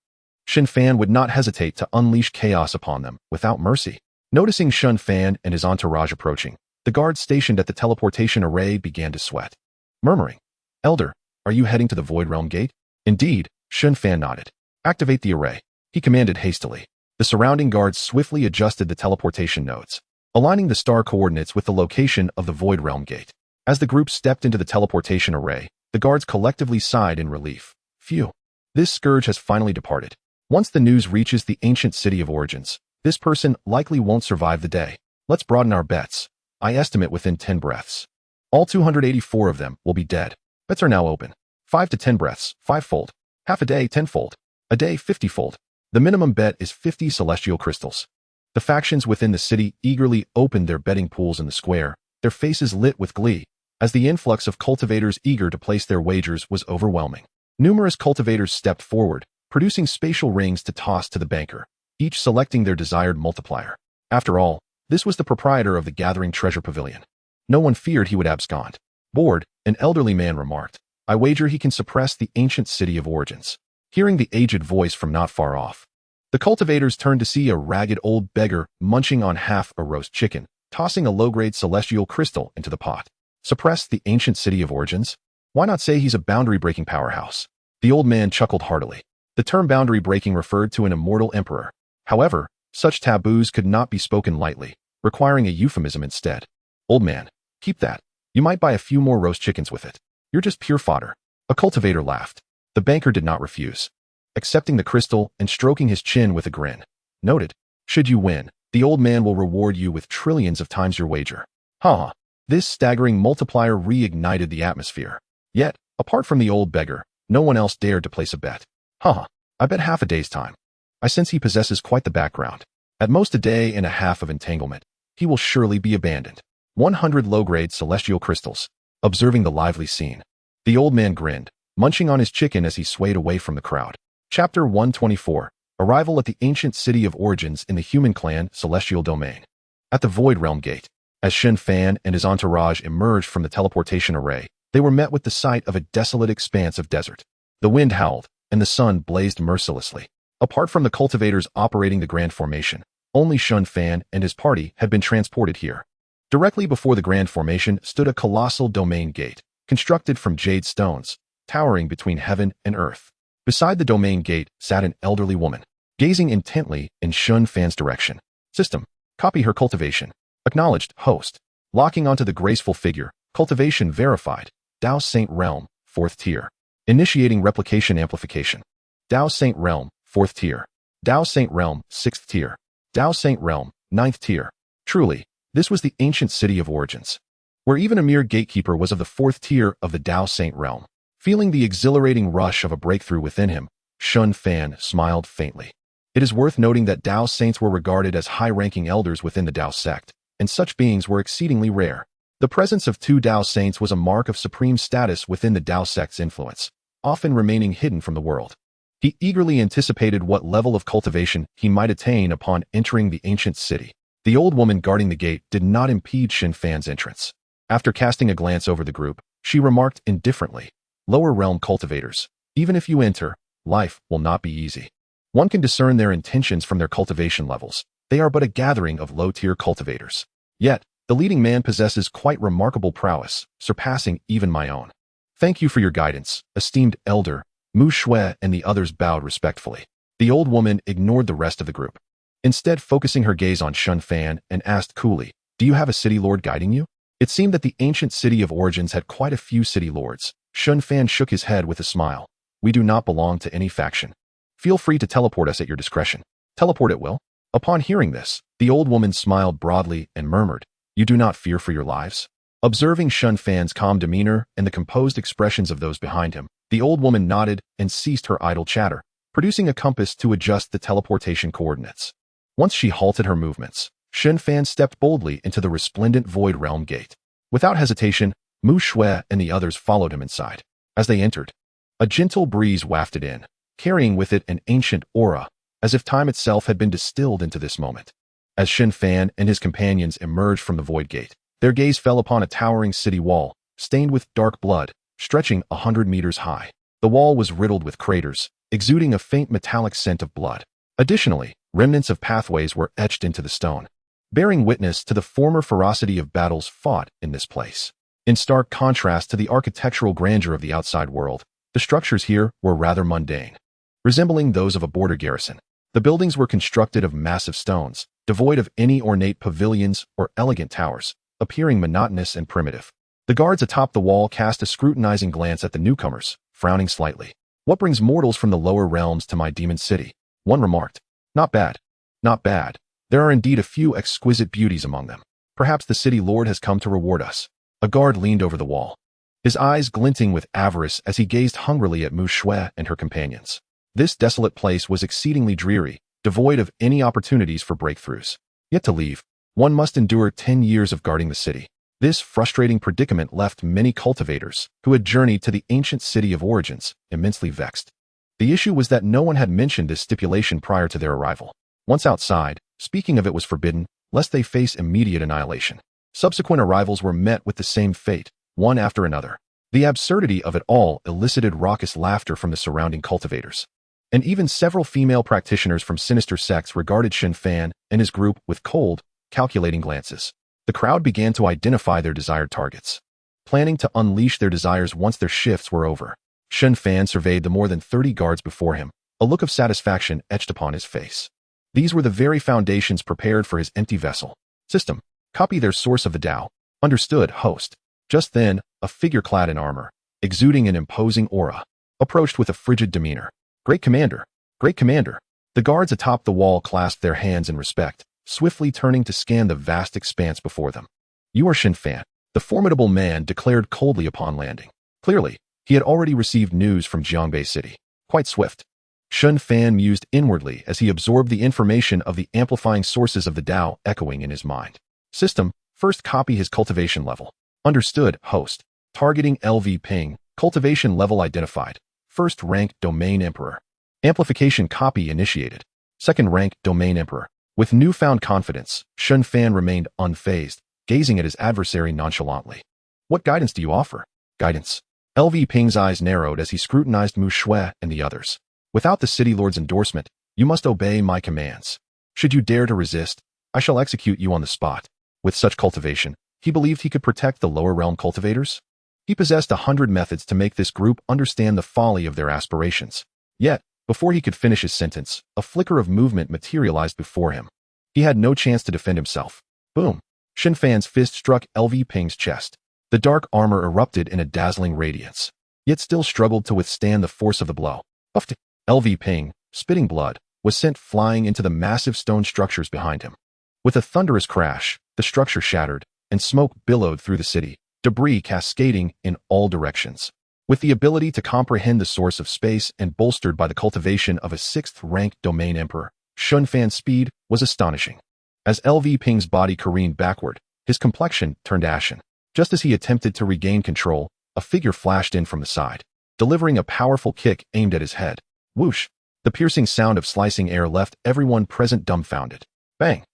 Speaker 1: Shen Fan would not hesitate to unleash chaos upon them without mercy. Noticing Shen Fan and his entourage approaching, the guards stationed at the teleportation array began to sweat. Murmuring, "Elder, are you heading to the Void Realm Gate?" Indeed, Shen Fan nodded. "Activate the array," he commanded hastily. The surrounding guards swiftly adjusted the teleportation nodes, aligning the star coordinates with the location of the Void Realm Gate. As the group stepped into the teleportation array, the guards collectively sighed in relief. Phew. This scourge has finally departed. Once the news reaches the ancient city of origins, this person likely won't survive the day. Let's broaden our bets. I estimate within 10 breaths. All 284 of them will be dead. Bets are now open. 5 to 10 breaths, 5-fold. Half a day, 10-fold. A day, 50-fold. The minimum bet is 50 celestial crystals. The factions within the city eagerly opened their betting pools in the square, their faces lit with glee, as the influx of cultivators eager to place their wagers was overwhelming. Numerous cultivators stepped forward, producing spatial rings to toss to the banker, each selecting their desired multiplier. After all, this was the proprietor of the Gathering Treasure Pavilion. No one feared he would abscond. Bored, an elderly man remarked, "I wager he can suppress the ancient city of origins." Hearing the aged voice from not far off, the cultivators turned to see a ragged old beggar munching on half a roast chicken, tossing a low-grade celestial crystal into the pot. Suppress the ancient city of origins? Why not say he's a boundary-breaking powerhouse? The old man chuckled heartily. The term boundary-breaking referred to an immortal emperor. However, such taboos could not be spoken lightly, requiring a euphemism instead. "Old man, keep that. You might buy a few more roast chickens with it. You're just pure fodder." A cultivator laughed. The banker did not refuse, accepting the crystal and stroking his chin with a grin. "Noted. Should you win, the old man will reward you with trillions of times your wager." Ha! This staggering multiplier reignited the atmosphere. Yet, apart from the old beggar, no one else dared to place a bet. "Ha! I bet half a day's time. I sense he possesses quite the background. At most a day and a half of entanglement. He will surely be abandoned." 100 low-grade celestial crystals. Observing the lively scene, the old man grinned, munching on his chicken as he swayed away from the crowd. Chapter 124. Arrival at the ancient city of origins in the human clan Celestial Domain. At the Void Realm Gate, as Shen Fan and his entourage emerged from the teleportation array, they were met with the sight of a desolate expanse of desert. The wind howled, and the sun blazed mercilessly. Apart from the cultivators operating the Grand Formation, only Shen Fan and his party had been transported here. Directly before the Grand Formation stood a colossal domain gate, constructed from jade stones, towering between heaven and earth. Beside the domain gate sat an elderly woman, gazing intently in Shen Fan's direction. System. Copy her cultivation. Acknowledged, host. Locking onto the graceful figure, cultivation verified. Dao Saint Realm, 4th tier. Initiating replication amplification. Dao Saint Realm, 4th tier. Dao Saint Realm, 6th tier. Dao Saint Realm, 9th tier. Truly, this was the ancient city of origins, where even a mere gatekeeper was of the 4th tier of the Dao Saint Realm. Feeling the exhilarating rush of a breakthrough within him, Shen Fan smiled faintly. It is worth noting that Dao Saints were regarded as high-ranking elders within the Dao sect, and such beings were exceedingly rare. The presence of 2 Dao Saints was a mark of supreme status within the Dao sect's influence, often remaining hidden from the world. He eagerly anticipated what level of cultivation he might attain upon entering the ancient city. The old woman guarding the gate did not impede Shen Fan's entrance. After casting a glance over the group, she remarked indifferently, "Lower realm cultivators, even if you enter, life will not be easy. One can discern their intentions from their cultivation levels. They are but a gathering of low-tier cultivators. Yet, the leading man possesses quite remarkable prowess, surpassing even my own. Thank you for your guidance, esteemed elder." Mu Shui and the others bowed respectfully. The old woman ignored the rest of the group, instead focusing her gaze on Shen Fan and asked coolly, "Do you have a city lord guiding you?" It seemed that the ancient city of origins had quite a few city lords. Shen Fan shook his head with a smile. "We do not belong to any faction. Feel free to teleport us at your discretion." "Teleport at will?" Upon hearing this, the old woman smiled broadly and murmured, You do not fear for your lives? Observing Shen Fan's calm demeanor and the composed expressions of those behind him, the old woman nodded and ceased her idle chatter, producing a compass to adjust the teleportation coordinates. Once she halted her movements, Shen Fan stepped boldly into the resplendent Void Realm gate. Without hesitation, Mu Shui and the others followed him inside. As they entered, a gentle breeze wafted in, carrying with it an ancient aura, as if time itself had been distilled into this moment. As Shen Fan and his companions emerged from the Void Gate, their gaze fell upon a towering city wall, stained with dark blood, stretching 100 meters high. The wall was riddled with craters, exuding a faint metallic scent of blood. Additionally, remnants of pathways were etched into the stone, bearing witness to the former ferocity of battles fought in this place. In stark contrast to the architectural grandeur of the outside world, the structures here were rather mundane. Resembling those of a border garrison, the buildings were constructed of massive stones, devoid of any ornate pavilions or elegant towers, appearing monotonous and primitive. The guards atop the wall cast a scrutinizing glance at the newcomers, frowning slightly. "What brings mortals from the lower realms to my demon city?" one remarked. "Not bad. Not bad. There are indeed a few exquisite beauties among them. Perhaps the city lord has come to reward us." A guard leaned over the wall, his eyes glinting with avarice as he gazed hungrily at Mu Shui and her companions. This desolate place was exceedingly dreary, devoid of any opportunities for breakthroughs. Yet to leave, one must endure 10 years of guarding the city. This frustrating predicament left many cultivators, who had journeyed to the ancient city of origins, immensely vexed. The issue was that no one had mentioned this stipulation prior to their arrival. Once outside, speaking of it was forbidden, lest they face immediate annihilation. Subsequent arrivals were met with the same fate, one after another. The absurdity of it all elicited raucous laughter from the surrounding cultivators. And even several female practitioners from sinister sects regarded Shen Fan and his group with cold, calculating glances. The crowd began to identify their desired targets, planning to unleash their desires once their shifts were over. Shen Fan surveyed the more than 30 guards before him, a look of satisfaction etched upon his face. These were the very foundations prepared for his empty vessel. System. Copy their source of the Tao. Understood, host. Just then, a figure clad in armor, exuding an imposing aura, approached with a frigid demeanor. "Great Commander! Great Commander!" The guards atop the wall clasped their hands in respect, swiftly turning to scan the vast expanse before them. "You are Shen Fan," the formidable man declared coldly upon landing. Clearly, he had already received news from Jiangbei City. Quite swift. Shen Fan mused inwardly as he absorbed the information of the amplifying sources of the Tao echoing in his mind. System. First copy his cultivation level. Understood, host. Targeting LV ping. Cultivation level identified. First rank Domain Emperor. Amplification copy initiated. Second rank Domain Emperor. With newfound confidence, Shen Fan remained unfazed, gazing at his adversary nonchalantly. "What guidance do you offer?" "Guidance." LV Ping's eyes narrowed as he scrutinized Mu Shui and the others. "Without the city lord's endorsement, you must obey my commands. Should you dare to resist, I shall execute you on the spot." With such cultivation, he believed he could protect the lower realm cultivators. He possessed 100 methods to make this group understand the folly of their aspirations. Yet, before he could finish his sentence, a flicker of movement materialized before him. He had no chance to defend himself. Boom! Shen Fan's fist struck LV Ping's chest. The dark armor erupted in a dazzling radiance, yet still struggled to withstand the force of the blow. Puffed! LV Ping, spitting blood, was sent flying into the massive stone structures behind him. With a thunderous crash, the structure shattered, and smoke billowed through the city, debris cascading in all directions. With the ability to comprehend the source of space and bolstered by the cultivation of a 6th-rank Domain Emperor, Shen Fan's speed was astonishing. As LV Ping's body careened backward, his complexion turned ashen. Just as he attempted to regain control, a figure flashed in from the side, delivering a powerful kick aimed at his head. Whoosh! The piercing sound of slicing air left everyone present dumbfounded. Bang!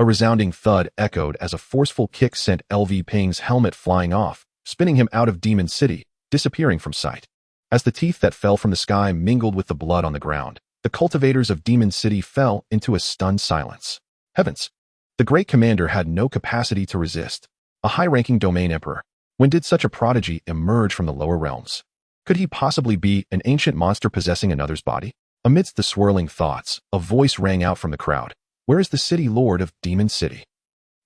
Speaker 1: A resounding thud echoed as a forceful kick sent LV Ping's helmet flying off, spinning him out of Demon City, disappearing from sight. As the teeth that fell from the sky mingled with the blood on the ground, the cultivators of Demon City fell into a stunned silence. Heavens! The great commander had no capacity to resist. A high-ranking Domain Emperor. When did such a prodigy emerge from the lower realms? Could he possibly be an ancient monster possessing another's body? Amidst the swirling thoughts, a voice rang out from the crowd. "Where is the city lord of Demon City?"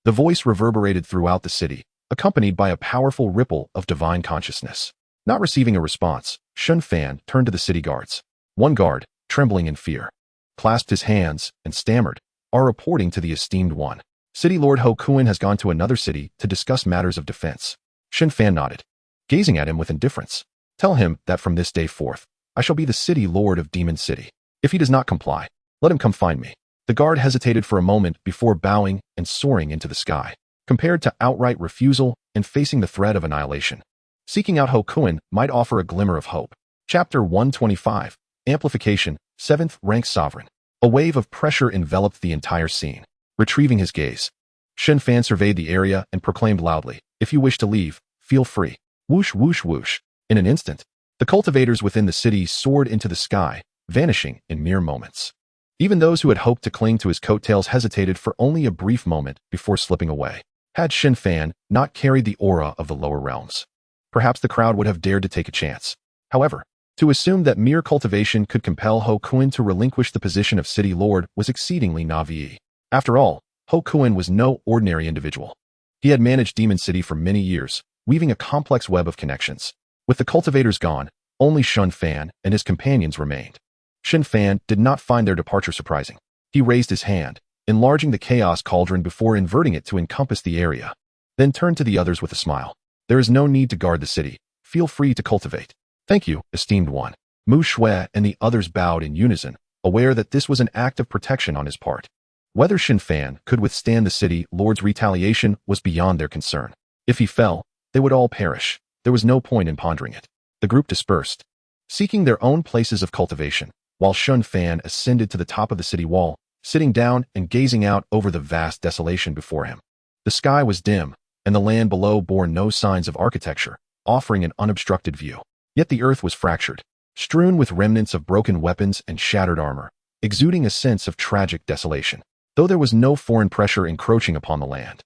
Speaker 1: The voice reverberated throughout the city, accompanied by a powerful ripple of divine consciousness. Not receiving a response, Shen Fan turned to the city guards. One guard, trembling in fear, clasped his hands and stammered, "Are reporting to the esteemed one." City Lord Ho Kun has gone to another city to discuss matters of defense. Shen Fan nodded, gazing at him with indifference. Tell him that from this day forth, I shall be the City Lord of Demon City. If he does not comply, let him come find me. The guard hesitated for a moment before bowing and soaring into the sky. Compared to outright refusal and facing the threat of annihilation, seeking out Ho Kun might offer a glimmer of hope. Chapter 125, Amplification, 7th Rank Sovereign. A wave of pressure enveloped the entire scene. Retrieving his gaze, Shen Fan surveyed the area and proclaimed loudly, if you wish to leave, feel free. Whoosh, whoosh, whoosh. In an instant, the cultivators within the city soared into the sky, vanishing in mere moments. Even those who had hoped to cling to his coattails hesitated for only a brief moment before slipping away. Had Shen Fan not carried the aura of the lower realms, perhaps the crowd would have dared to take a chance. However, to assume that mere cultivation could compel Ho Kun to relinquish the position of City Lord was exceedingly naive. After all, Ho Kun was no ordinary individual. He had managed Demon City for many years, weaving a complex web of connections. With the cultivators gone, only Shen Fan and his companions remained. Shen Fan did not find their departure surprising. He raised his hand, enlarging the chaos cauldron before inverting it to encompass the area, then turned to the others with a smile. There is no need to guard the city. Feel free to cultivate. Thank you, esteemed one. Mu Shui and the others bowed in unison, aware that this was an act of protection on his part. Whether Shen Fan could withstand the City Lord's retaliation was beyond their concern. If he fell, they would all perish. There was no point in pondering it. The group dispersed, seeking their own places of cultivation, while Shen Fan ascended to the top of the city wall, sitting down and gazing out over the vast desolation before him. The sky was dim, and the land below bore no signs of architecture, offering an unobstructed view. Yet the earth was fractured, strewn with remnants of broken weapons and shattered armor, exuding a sense of tragic desolation. Though there was no foreign pressure encroaching upon the land,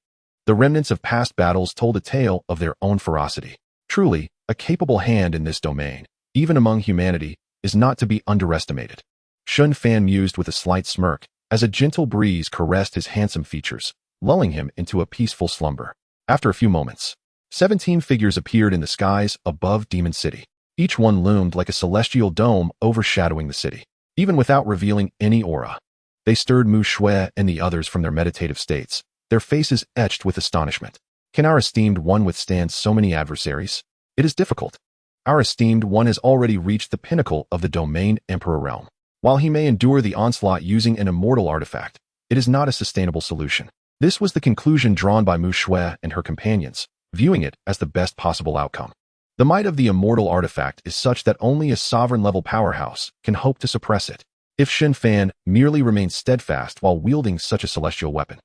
Speaker 1: the remnants of past battles told a tale of their own ferocity. Truly, a capable hand in this domain, even among humanity, is not to be underestimated. Shen Fan mused with a slight smirk, as a gentle breeze caressed his handsome features, lulling him into a peaceful slumber. After a few moments, 17 figures appeared in the skies above Demon City. Each one loomed like a celestial dome overshadowing the city. Even without revealing any aura, they stirred Mu Shui and the others from their meditative states, their faces etched with astonishment. Can our esteemed one withstand so many adversaries? It is difficult. Our esteemed one has already reached the pinnacle of the Domain Emperor realm. While he may endure the onslaught using an immortal artifact, it is not a sustainable solution. This was the conclusion drawn by Mu Shui and her companions, viewing it as the best possible outcome. The might of the immortal artifact is such that only a sovereign-level powerhouse can hope to suppress it. If Shen Fan merely remained steadfast while wielding such a celestial weapon,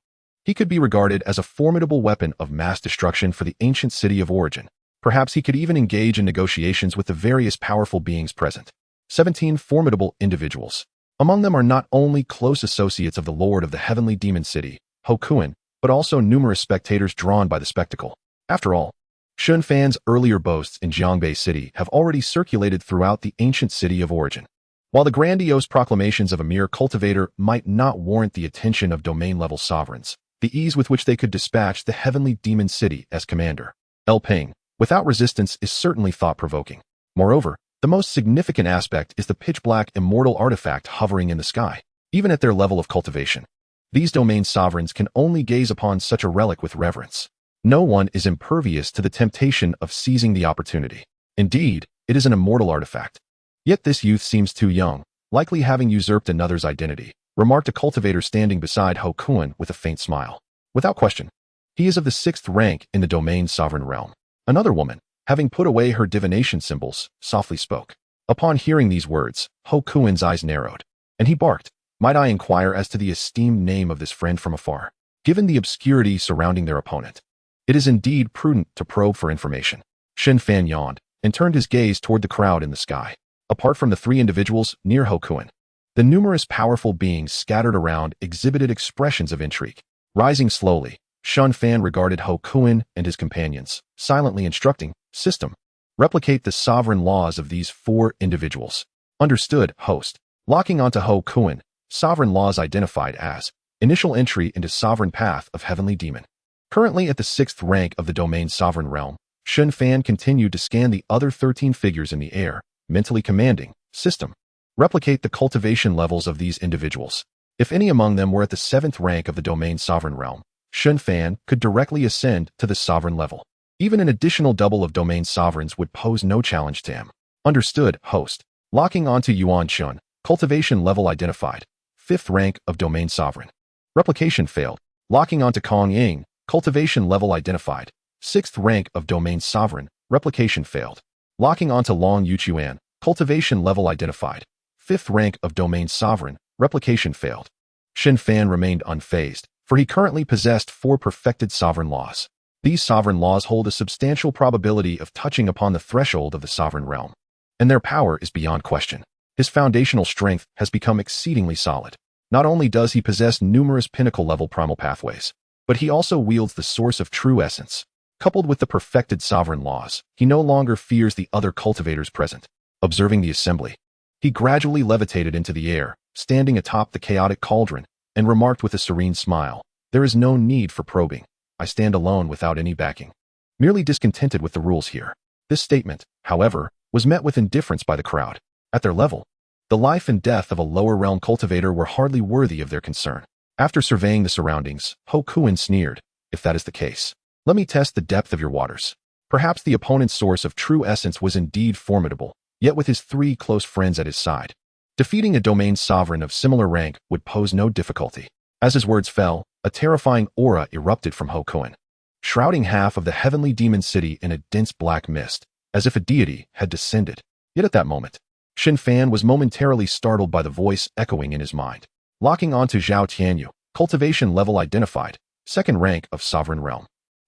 Speaker 1: he could be regarded as a formidable weapon of mass destruction for the ancient city of origin. Perhaps he could even engage in negotiations with the various powerful beings present. 17 formidable individuals. Among them are not only close associates of the Lord of the Heavenly Demon City, Ho Kun, but also numerous spectators drawn by the spectacle. After all, Shen Fan's earlier boasts in Jiangbei City have already circulated throughout the ancient city of origin. While the grandiose proclamations of a mere cultivator might not warrant the attention of domain-level sovereigns, the ease with which they could dispatch the Heavenly Demon City as commander, El Ping, without resistance is certainly thought-provoking. Moreover, the most significant aspect is the pitch-black immortal artifact hovering in the sky. Even at their level of cultivation, these domain sovereigns can only gaze upon such a relic with reverence. No one is impervious to the temptation of seizing the opportunity. Indeed, it is an immortal artifact. Yet this youth seems too young, likely having usurped another's identity, remarked a cultivator standing beside Ho Kun with a faint smile. Without question, he is of the 6th rank in the domain sovereign realm. Another woman, having put away her divination symbols, softly spoke. Upon hearing these words, Ho Kun's eyes narrowed, and he barked, "Might I inquire as to the esteemed name of this friend from afar?" Given the obscurity surrounding their opponent, it is indeed prudent to probe for information. Shen Fan yawned and turned his gaze toward the crowd in the sky. Apart from the 3 individuals near Ho Kun, the numerous powerful beings scattered around exhibited expressions of intrigue. Rising slowly, Shen Fan regarded Ho Kun and his companions, silently instructing, "System, replicate the sovereign laws of these 4 individuals." Understood, host. Locking onto Ho Kun, sovereign laws identified as initial entry into sovereign path of heavenly demon. Currently at the 6th rank of the domain sovereign realm, Shen Fan continued to scan the other 13 figures in the air, mentally commanding, "System, replicate the cultivation levels of these individuals." If any among them were at the 7th rank of the domain sovereign realm, Shen Fan could directly ascend to the sovereign level. Even an additional double of domain sovereigns would pose no challenge to him. Understood, host. Locking onto Yuan Chun, cultivation level identified. 5th rank of domain sovereign. Replication failed. Locking onto Kong Ying, cultivation level identified. 6th rank of domain sovereign. Replication failed. Locking onto Long Yuchuan, cultivation level identified. 5th rank of domain sovereign. Replication failed. Shen Fan remained unfazed, for he currently possessed 4 perfected sovereign laws. These sovereign laws hold a substantial probability of touching upon the threshold of the sovereign realm, and their power is beyond question. His foundational strength has become exceedingly solid. Not only does he possess numerous pinnacle-level primal pathways, but he also wields the source of true essence. Coupled with the perfected sovereign laws, he no longer fears the other cultivators present. Observing the assembly, he gradually levitated into the air, standing atop the chaotic cauldron, and remarked with a serene smile, "There is no need for probing. I stand alone without any backing." Merely discontented with the rules here. This statement, however, was met with indifference by the crowd. At their level, the life and death of a lower realm cultivator were hardly worthy of their concern. After surveying the surroundings, Ho Kuan sneered, "If that is the case, let me test the depth of your waters." Perhaps the opponent's source of true essence was indeed formidable, yet with his 3 close friends at his side, defeating a domain sovereign of similar rank would pose no difficulty. As his words fell, a terrifying aura erupted from Ho Kuan, shrouding half of the heavenly demon city in a dense black mist, as if a deity had descended. Yet at that moment, Shen Fan was momentarily startled by the voice echoing in his mind. Locking onto Zhao Tianyu, cultivation level identified, 2nd rank of sovereign realm.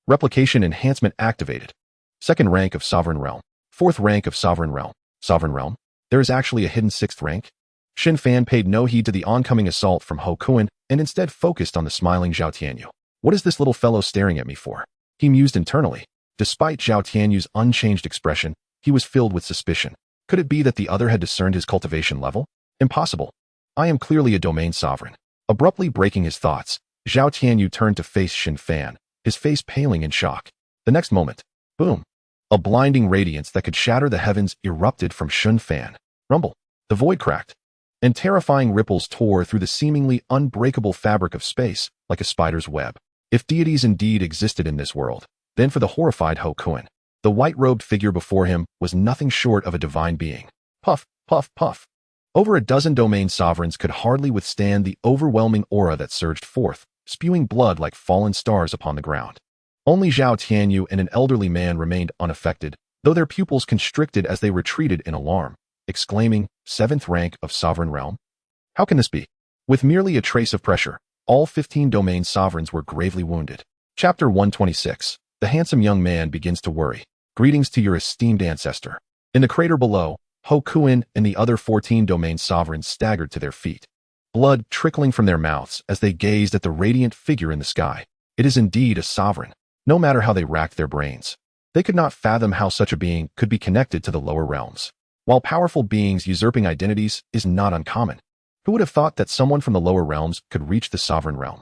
Speaker 1: Replication enhancement activated. 2nd rank of sovereign realm. 4th rank of sovereign realm. Sovereign realm? There is actually a hidden 6th rank? Shen Fan paid no heed to the oncoming assault from Ho Kuan and instead focused on the smiling Zhao Tianyu. What is this little fellow staring at me for? He mused internally. Despite Zhao Tianyu's unchanged expression, he was filled with suspicion. Could it be that the other had discerned his cultivation level? Impossible. I am clearly a domain sovereign. Abruptly breaking his thoughts, Zhao Tianyu turned to face Shen Fan, his face paling in shock. The next moment, boom! A blinding radiance that could shatter the heavens erupted from Shen Fan. Rumble. The void cracked, and terrifying ripples tore through the seemingly unbreakable fabric of space like a spider's web. If deities indeed existed in this world, then for the horrified Ho Kuan, the white-robed figure before him was nothing short of a divine being. Puff, puff, puff. Over a dozen domain sovereigns could hardly withstand the overwhelming aura that surged forth, spewing blood like fallen stars upon the ground. Only Zhao Tianyu and an elderly man remained unaffected, though their pupils constricted as they retreated in alarm, exclaiming, "7th rank of sovereign realm? How can this be?" With merely a trace of pressure, all 15 domain sovereigns were gravely wounded. Chapter 126. The handsome young man begins to worry. Greetings to your esteemed ancestor. In the crater below, Ho Kuan and the other 14 domain sovereigns staggered to their feet, blood trickling from their mouths as they gazed at the radiant figure in the sky. It is indeed a sovereign. No matter how they racked their brains, they could not fathom how such a being could be connected to the lower realms. While powerful beings usurping identities is not uncommon, who would have thought that someone from the lower realms could reach the sovereign realm?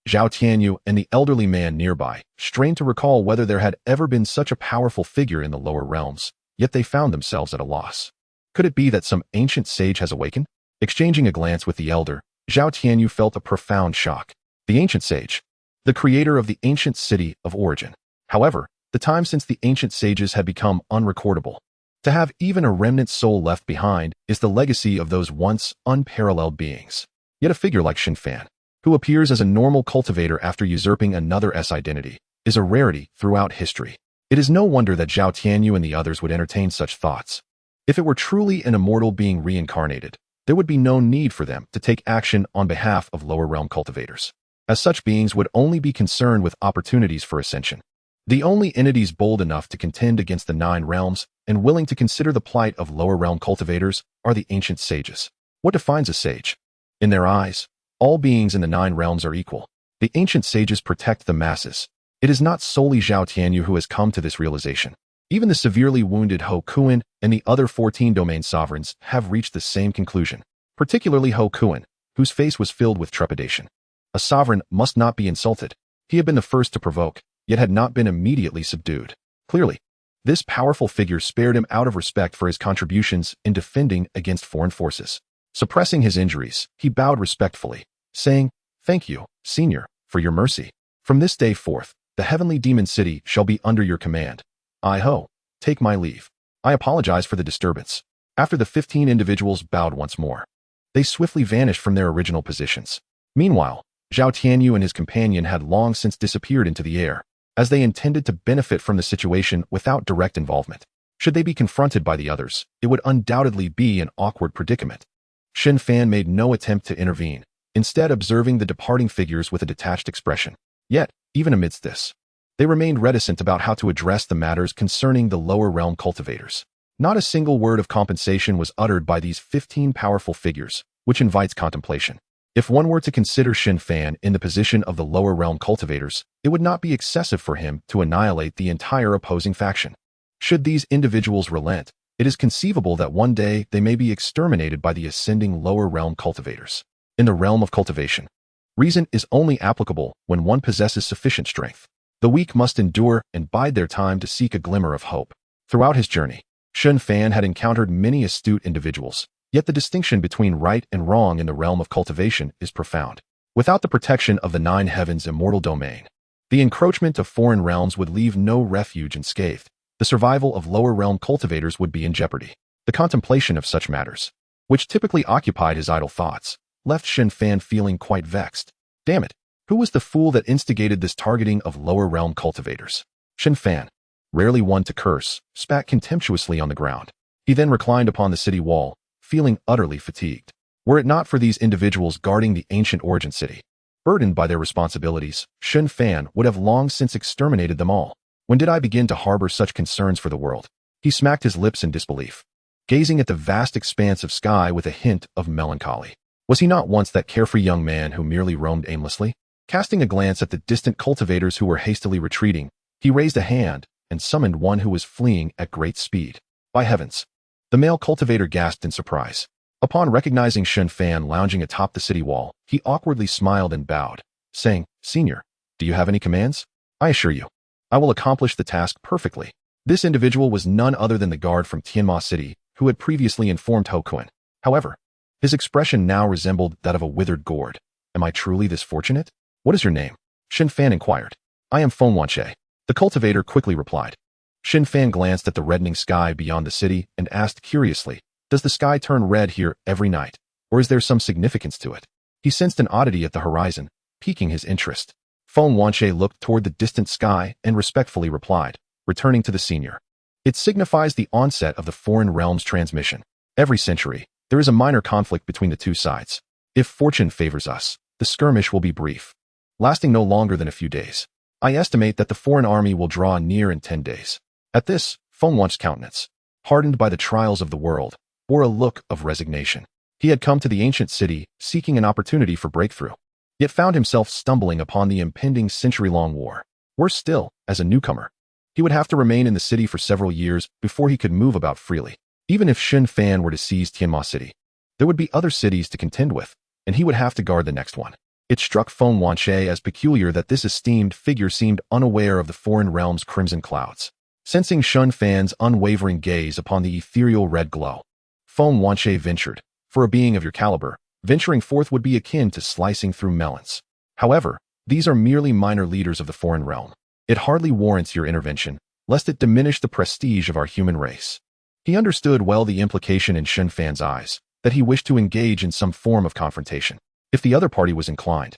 Speaker 1: Zhao Tianyu and the elderly man nearby strained to recall whether there had ever been such a powerful figure in the lower realms, yet they found themselves at a loss. Could it be that some ancient sage has awakened? Exchanging a glance with the elder, Zhao Tianyu felt a profound shock. The ancient sage, the creator of the ancient city of origin. However, the time since the ancient sages had become unrecordable. To have even a remnant soul left behind is the legacy of those once unparalleled beings. Yet a figure like Shen Fan, who appears as a normal cultivator after usurping another's identity, is a rarity throughout history. It is no wonder that Zhao Tianyu and the others would entertain such thoughts. If it were truly an immortal being reincarnated, there would be no need for them to take action on behalf of lower realm cultivators, as such beings would only be concerned with opportunities for ascension. The only entities bold enough to contend against the 9 realms and willing to consider the plight of lower realm cultivators are the ancient sages. What defines a sage? In their eyes, all beings in the 9 realms are equal. The ancient sages protect the masses. It is not solely Zhao Tianyu who has come to this realization. Even the severely wounded Ho Kuan and the other 14 domain sovereigns have reached the same conclusion, particularly Ho Kuan, whose face was filled with trepidation. A sovereign must not be insulted. He had been the first to provoke, yet had not been immediately subdued. Clearly, this powerful figure spared him out of respect for his contributions in defending against foreign forces. Suppressing his injuries, he bowed respectfully, saying, "Thank you, Senior, for your mercy." From this day forth, the heavenly demon city shall be under your command. I-ho, take my leave. I apologize for the disturbance. After the 15 individuals bowed once more, they swiftly vanished from their original positions. Meanwhile, Zhao Tianyu and his companion had long since disappeared into the air, as they intended to benefit from the situation without direct involvement. Should they be confronted by the others, it would undoubtedly be an awkward predicament. Shen Fan made no attempt to intervene, instead observing the departing figures with a detached expression. Yet, even amidst this, they remained reticent about how to address the matters concerning the lower realm cultivators. Not a single word of compensation was uttered by these 15 powerful figures, which invites contemplation. If one were to consider Shen Fan in the position of the lower realm cultivators, it would not be excessive for him to annihilate the entire opposing faction. Should these individuals relent, it is conceivable that one day they may be exterminated by the ascending lower realm cultivators. In the realm of cultivation, reason is only applicable when one possesses sufficient strength. The weak must endure and bide their time to seek a glimmer of hope. Throughout his journey, Shen Fan had encountered many astute individuals, yet the distinction between right and wrong in the realm of cultivation is profound. Without the protection of the 9 heavens immortal domain, the encroachment of foreign realms would leave no refuge unscathed. The survival of lower realm cultivators would be in jeopardy. The contemplation of such matters, which typically occupied his idle thoughts, left Shen Fan feeling quite vexed. Damn it, who was the fool that instigated this targeting of lower realm cultivators? Shen Fan, rarely one to curse, spat contemptuously on the ground. He then reclined upon the city wall, feeling utterly fatigued. Were it not for these individuals guarding the ancient origin city, burdened by their responsibilities, Shen Fan would have long since exterminated them all. When did I begin to harbor such concerns for the world? He smacked his lips in disbelief, gazing at the vast expanse of sky with a hint of melancholy. Was he not once that carefree young man who merely roamed aimlessly? Casting a glance at the distant cultivators who were hastily retreating, he raised a hand and summoned one who was fleeing at great speed. By heavens! The male cultivator gasped in surprise. Upon recognizing Shen Fan lounging atop the city wall, he awkwardly smiled and bowed, saying, "Senior, do you have any commands? I assure you, I will accomplish the task perfectly." This individual was none other than the guard from Tianma City, who had previously informed Ho Kun. However, his expression now resembled that of a withered gourd. "Am I truly this fortunate? What is your name?" Shen Fan inquired. "I am Feng Wanche," the cultivator quickly replied. Shen Fan glanced at the reddening sky beyond the city and asked curiously, "Does the sky turn red here every night, or is there some significance to it?" He sensed an oddity at the horizon, piquing his interest. Feng Wanche looked toward the distant sky and respectfully replied, returning to the senior. "It signifies the onset of the foreign realm's transmission. Every century, there is a minor conflict between the two sides. If fortune favors us, the skirmish will be brief, lasting no longer than a few days. I estimate that the foreign army will draw near in 10 days. At this, Feng Wanche's countenance, hardened by the trials of the world, bore a look of resignation. He had come to the ancient city seeking an opportunity for breakthrough, yet found himself stumbling upon the impending century-long war. Worse still, as a newcomer, he would have to remain in the city for several years before he could move about freely. Even if Shen Fan were to seize Tianma City, there would be other cities to contend with, and he would have to guard the next one. It struck Feng Wanche as peculiar that this esteemed figure seemed unaware of the foreign realm's crimson clouds. Sensing Shen Fan's unwavering gaze upon the ethereal red glow, Feng Wanche ventured, "For a being of your caliber, venturing forth would be akin to slicing through melons. However, these are merely minor leaders of the foreign realm. It hardly warrants your intervention, lest it diminish the prestige of our human race." He understood well the implication in Shen Fan's eyes, that he wished to engage in some form of confrontation. If the other party was inclined,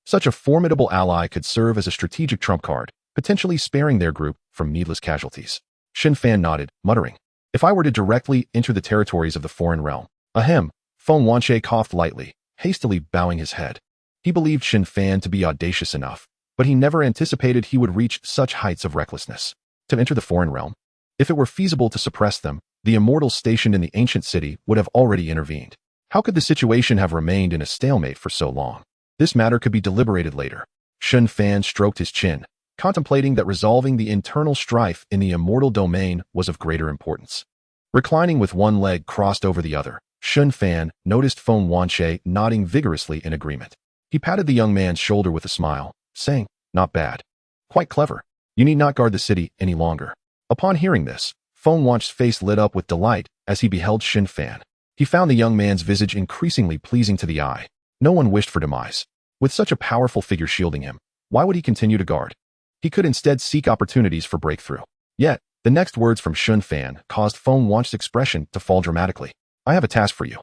Speaker 1: such a formidable ally could serve as a strategic trump card, potentially sparing their group from needless casualties. Shen Fan nodded, muttering, "If I were to directly enter the territories of the foreign realm." Ahem. Feng Wanche coughed lightly, hastily bowing his head. He believed Shen Fan to be audacious enough, but he never anticipated he would reach such heights of recklessness. To enter the foreign realm? If it were feasible to suppress them, the immortals stationed in the ancient city would have already intervened. How could the situation have remained in a stalemate for so long? This matter could be deliberated later. Shen Fan stroked his chin, contemplating that resolving the internal strife in the immortal domain was of greater importance. Reclining with one leg crossed over the other, Shen Fan noticed Feng Wanche nodding vigorously in agreement. He patted the young man's shoulder with a smile, saying, "Not bad. Quite clever. You need not guard the city any longer." Upon hearing this, Feng Wanche's face lit up with delight as he beheld Shen Fan. He found the young man's visage increasingly pleasing to the eye. No one wished for demise. With such a powerful figure shielding him, Why would he continue to guard? He could instead seek opportunities for breakthrough. Yet, the next words from Shen Fan caused Feng Wanch's expression to fall dramatically. I have a task for you.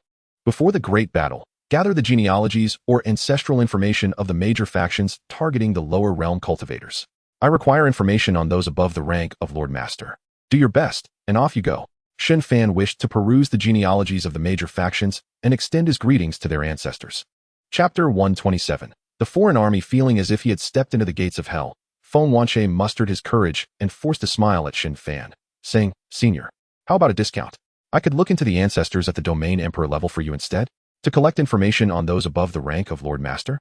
Speaker 1: Before the great battle, gather the genealogies or ancestral information of the major factions targeting the lower realm cultivators. I require information on those above the rank of Lord Master. Do your best, and off you go. Shen Fan wished to peruse the genealogies of the major factions and extend his greetings to their ancestors. Chapter 127. The foreign army feeling as if he had stepped into the gates of hell, Feng Wanche mustered his courage and forced a smile at Shen Fan, saying, Senior, how about a discount? I could look into the ancestors at the domain emperor level for you instead, to collect information on those above the rank of Lord Master.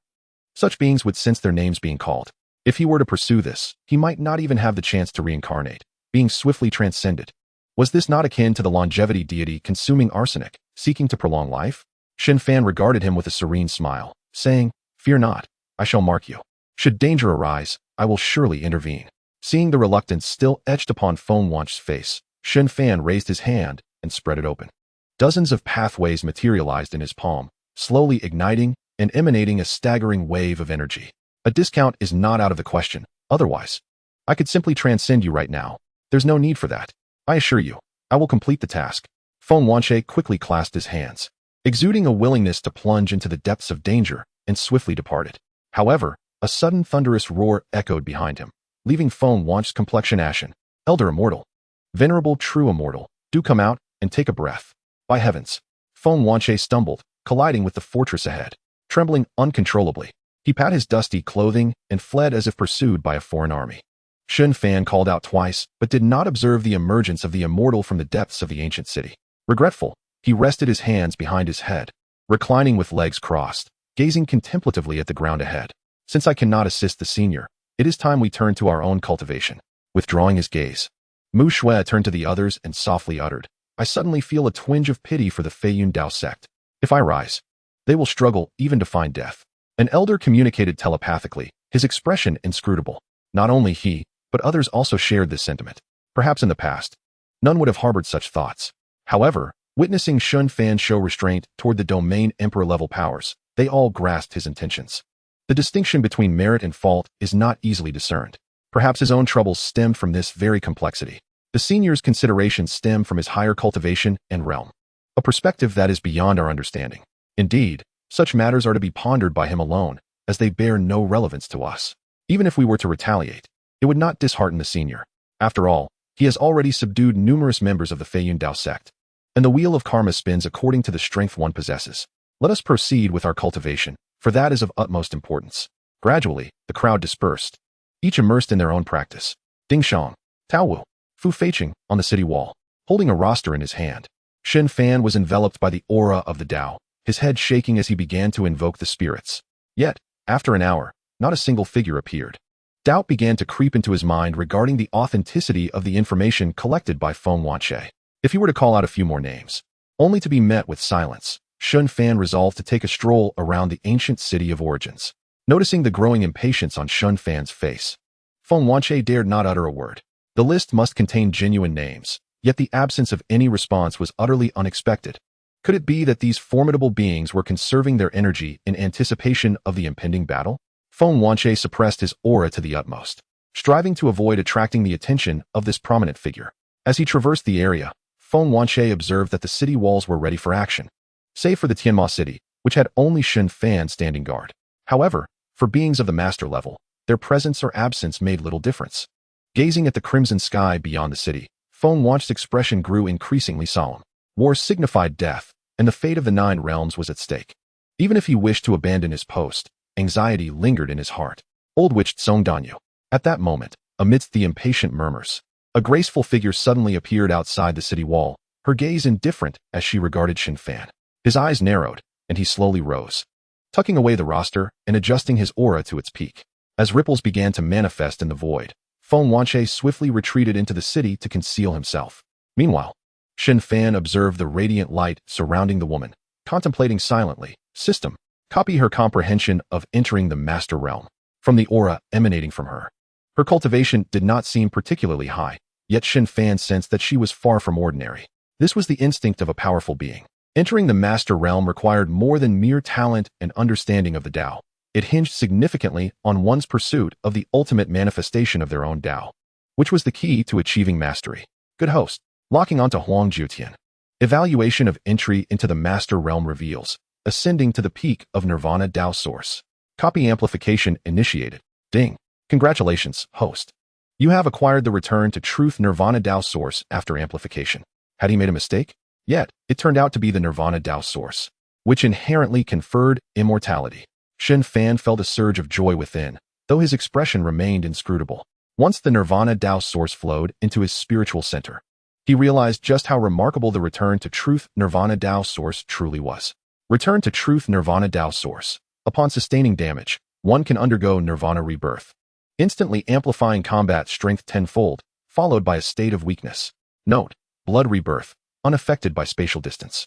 Speaker 1: Such beings would sense their names being called. If he were to pursue this, he might not even have the chance to reincarnate, being swiftly transcended. Was this not akin to the longevity deity consuming arsenic, seeking to prolong life? Shen Fan regarded him with a serene smile, saying, Fear not, I shall mark you. Should danger arise, I will surely intervene. Seeing the reluctance still etched upon Feng Wanch's face, Shen Fan raised his hand and spread it open. Dozens of pathways materialized in his palm, slowly igniting and emanating a staggering wave of energy. A discount is not out of the question, otherwise. I could simply transcend you right now. There's no need for that. I assure you, I will complete the task. Feng Wanche quickly clasped his hands, exuding a willingness to plunge into the depths of danger, and swiftly departed. However, a sudden thunderous roar echoed behind him, leaving Feng Wanch's complexion ashen. Elder Immortal, Venerable True Immortal, do come out and take a breath. By heavens! Feng Wanche stumbled, colliding with the fortress ahead. Trembling uncontrollably, he pat his dusty clothing and fled as if pursued by a foreign army. Shen Fan called out twice, but did not observe the emergence of the immortal from the depths of the ancient city. Regretful, he rested his hands behind his head, reclining with legs crossed, gazing contemplatively at the ground ahead. Since I cannot assist the senior, it is time we turn to our own cultivation. Withdrawing his gaze, Mu Shui turned to the others and softly uttered, I suddenly feel a twinge of pity for the Feiyun Dao sect. If I rise, they will struggle even to find death. An elder communicated telepathically, his expression inscrutable. Not only he, but others also shared this sentiment. Perhaps in the past, none would have harbored such thoughts. However, witnessing Shen Fan show restraint toward the domain emperor level powers, they all grasped his intentions. The distinction between merit and fault is not easily discerned. Perhaps his own troubles stemmed from this very complexity. The senior's considerations stem from his higher cultivation and realm, a perspective that is beyond our understanding. Indeed, such matters are to be pondered by him alone, as they bear no relevance to us. Even if we were to retaliate, it would not dishearten the senior. After all, he has already subdued numerous members of the Feiyun Dao sect, and the wheel of karma spins according to the strength one possesses. Let us proceed with our cultivation, for that is of utmost importance. Gradually, the crowd dispersed, each immersed in their own practice. Ding Shang, Tao Wu, Fu Feiqing on the city wall, holding a roster in his hand. Shen Fan was enveloped by the aura of the Dao, his head shaking as he began to invoke the spirits. Yet, after an hour, not a single figure appeared. Doubt began to creep into his mind regarding the authenticity of the information collected by Feng Wanche. If he were to call out a few more names, only to be met with silence, Shen Fan resolved to take a stroll around the ancient city of origins. Noticing the growing impatience on Shen Fan's face, Feng Wanche dared not utter a word. The list must contain genuine names, yet the absence of any response was utterly unexpected. Could it be that these formidable beings were conserving their energy in anticipation of the impending battle? Feng Wanche suppressed his aura to the utmost, striving to avoid attracting the attention of this prominent figure. As he traversed the area, Feng Wanche observed that the city walls were ready for action, save for the Tianma city, which had only Shen Fan standing guard. However, for beings of the master level, their presence or absence made little difference. Gazing at the crimson sky beyond the city, Feng Wanche's expression grew increasingly solemn. War signified death, and the fate of the 9 realms was at stake. Even if he wished to abandon his post, anxiety lingered in his heart. Old Witch Tsong Danyu. At that moment, amidst the impatient murmurs, a graceful figure suddenly appeared outside the city wall, her gaze indifferent as she regarded Shen Fan. His eyes narrowed, and he slowly rose, tucking away the roster and adjusting his aura to its peak. As ripples began to manifest in the void, Feng Wanche swiftly retreated into the city to conceal himself. Meanwhile, Shen Fan observed the radiant light surrounding the woman, contemplating silently. System. Copy her comprehension of entering the master realm from the aura emanating from her. Her cultivation did not seem particularly high, yet Shen Fan sensed that she was far from ordinary. This was the instinct of a powerful being. Entering the master realm required more than mere talent and understanding of the Tao. It hinged significantly on one's pursuit of the ultimate manifestation of their own Tao, which was the key to achieving mastery. Good host. Locking onto Huang Jiutian. Evaluation of entry into the master realm reveals, ascending to the peak of Nirvana Tao source. Copy amplification initiated. Ding. Congratulations, host. You have acquired the return to truth Nirvana Tao source after amplification. Had he made a mistake? Yet, it turned out to be the Nirvana Tao source, which inherently conferred immortality. Shen Fan felt a surge of joy within, though his expression remained inscrutable. Once the Nirvana Tao source flowed into his spiritual center, he realized just how remarkable the return to truth Nirvana Tao source truly was. Return to truth Nirvana Tao source. Upon sustaining damage, one can undergo Nirvana rebirth, instantly amplifying combat strength tenfold, followed by a state of weakness. Note: blood rebirth, unaffected by spatial distance.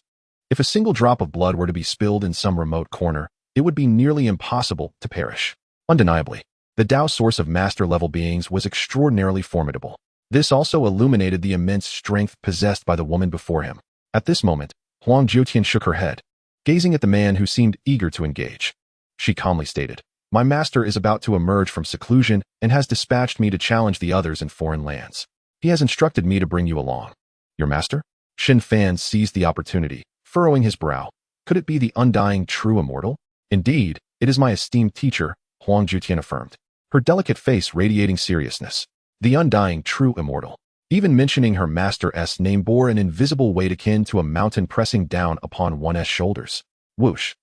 Speaker 1: If a single drop of blood were to be spilled in some remote corner, it would be nearly impossible to perish. Undeniably, the Tao source of master-level beings was extraordinarily formidable. This also illuminated the immense strength possessed by the woman before him. At this moment, Huang Jiutian shook her head, gazing at the man who seemed eager to engage. She calmly stated, "My master is about to emerge from seclusion and has dispatched me to challenge the others in foreign lands. He has instructed me to bring you along." "Your master?" Shen Fan seized the opportunity, furrowing his brow. "Could it be the undying true immortal?" "Indeed, it is my esteemed teacher," Huang Jiutian affirmed, her delicate face radiating seriousness. The undying true immortal. Even mentioning her master's name bore an invisible weight akin to a mountain pressing down upon one's shoulders. Whoosh.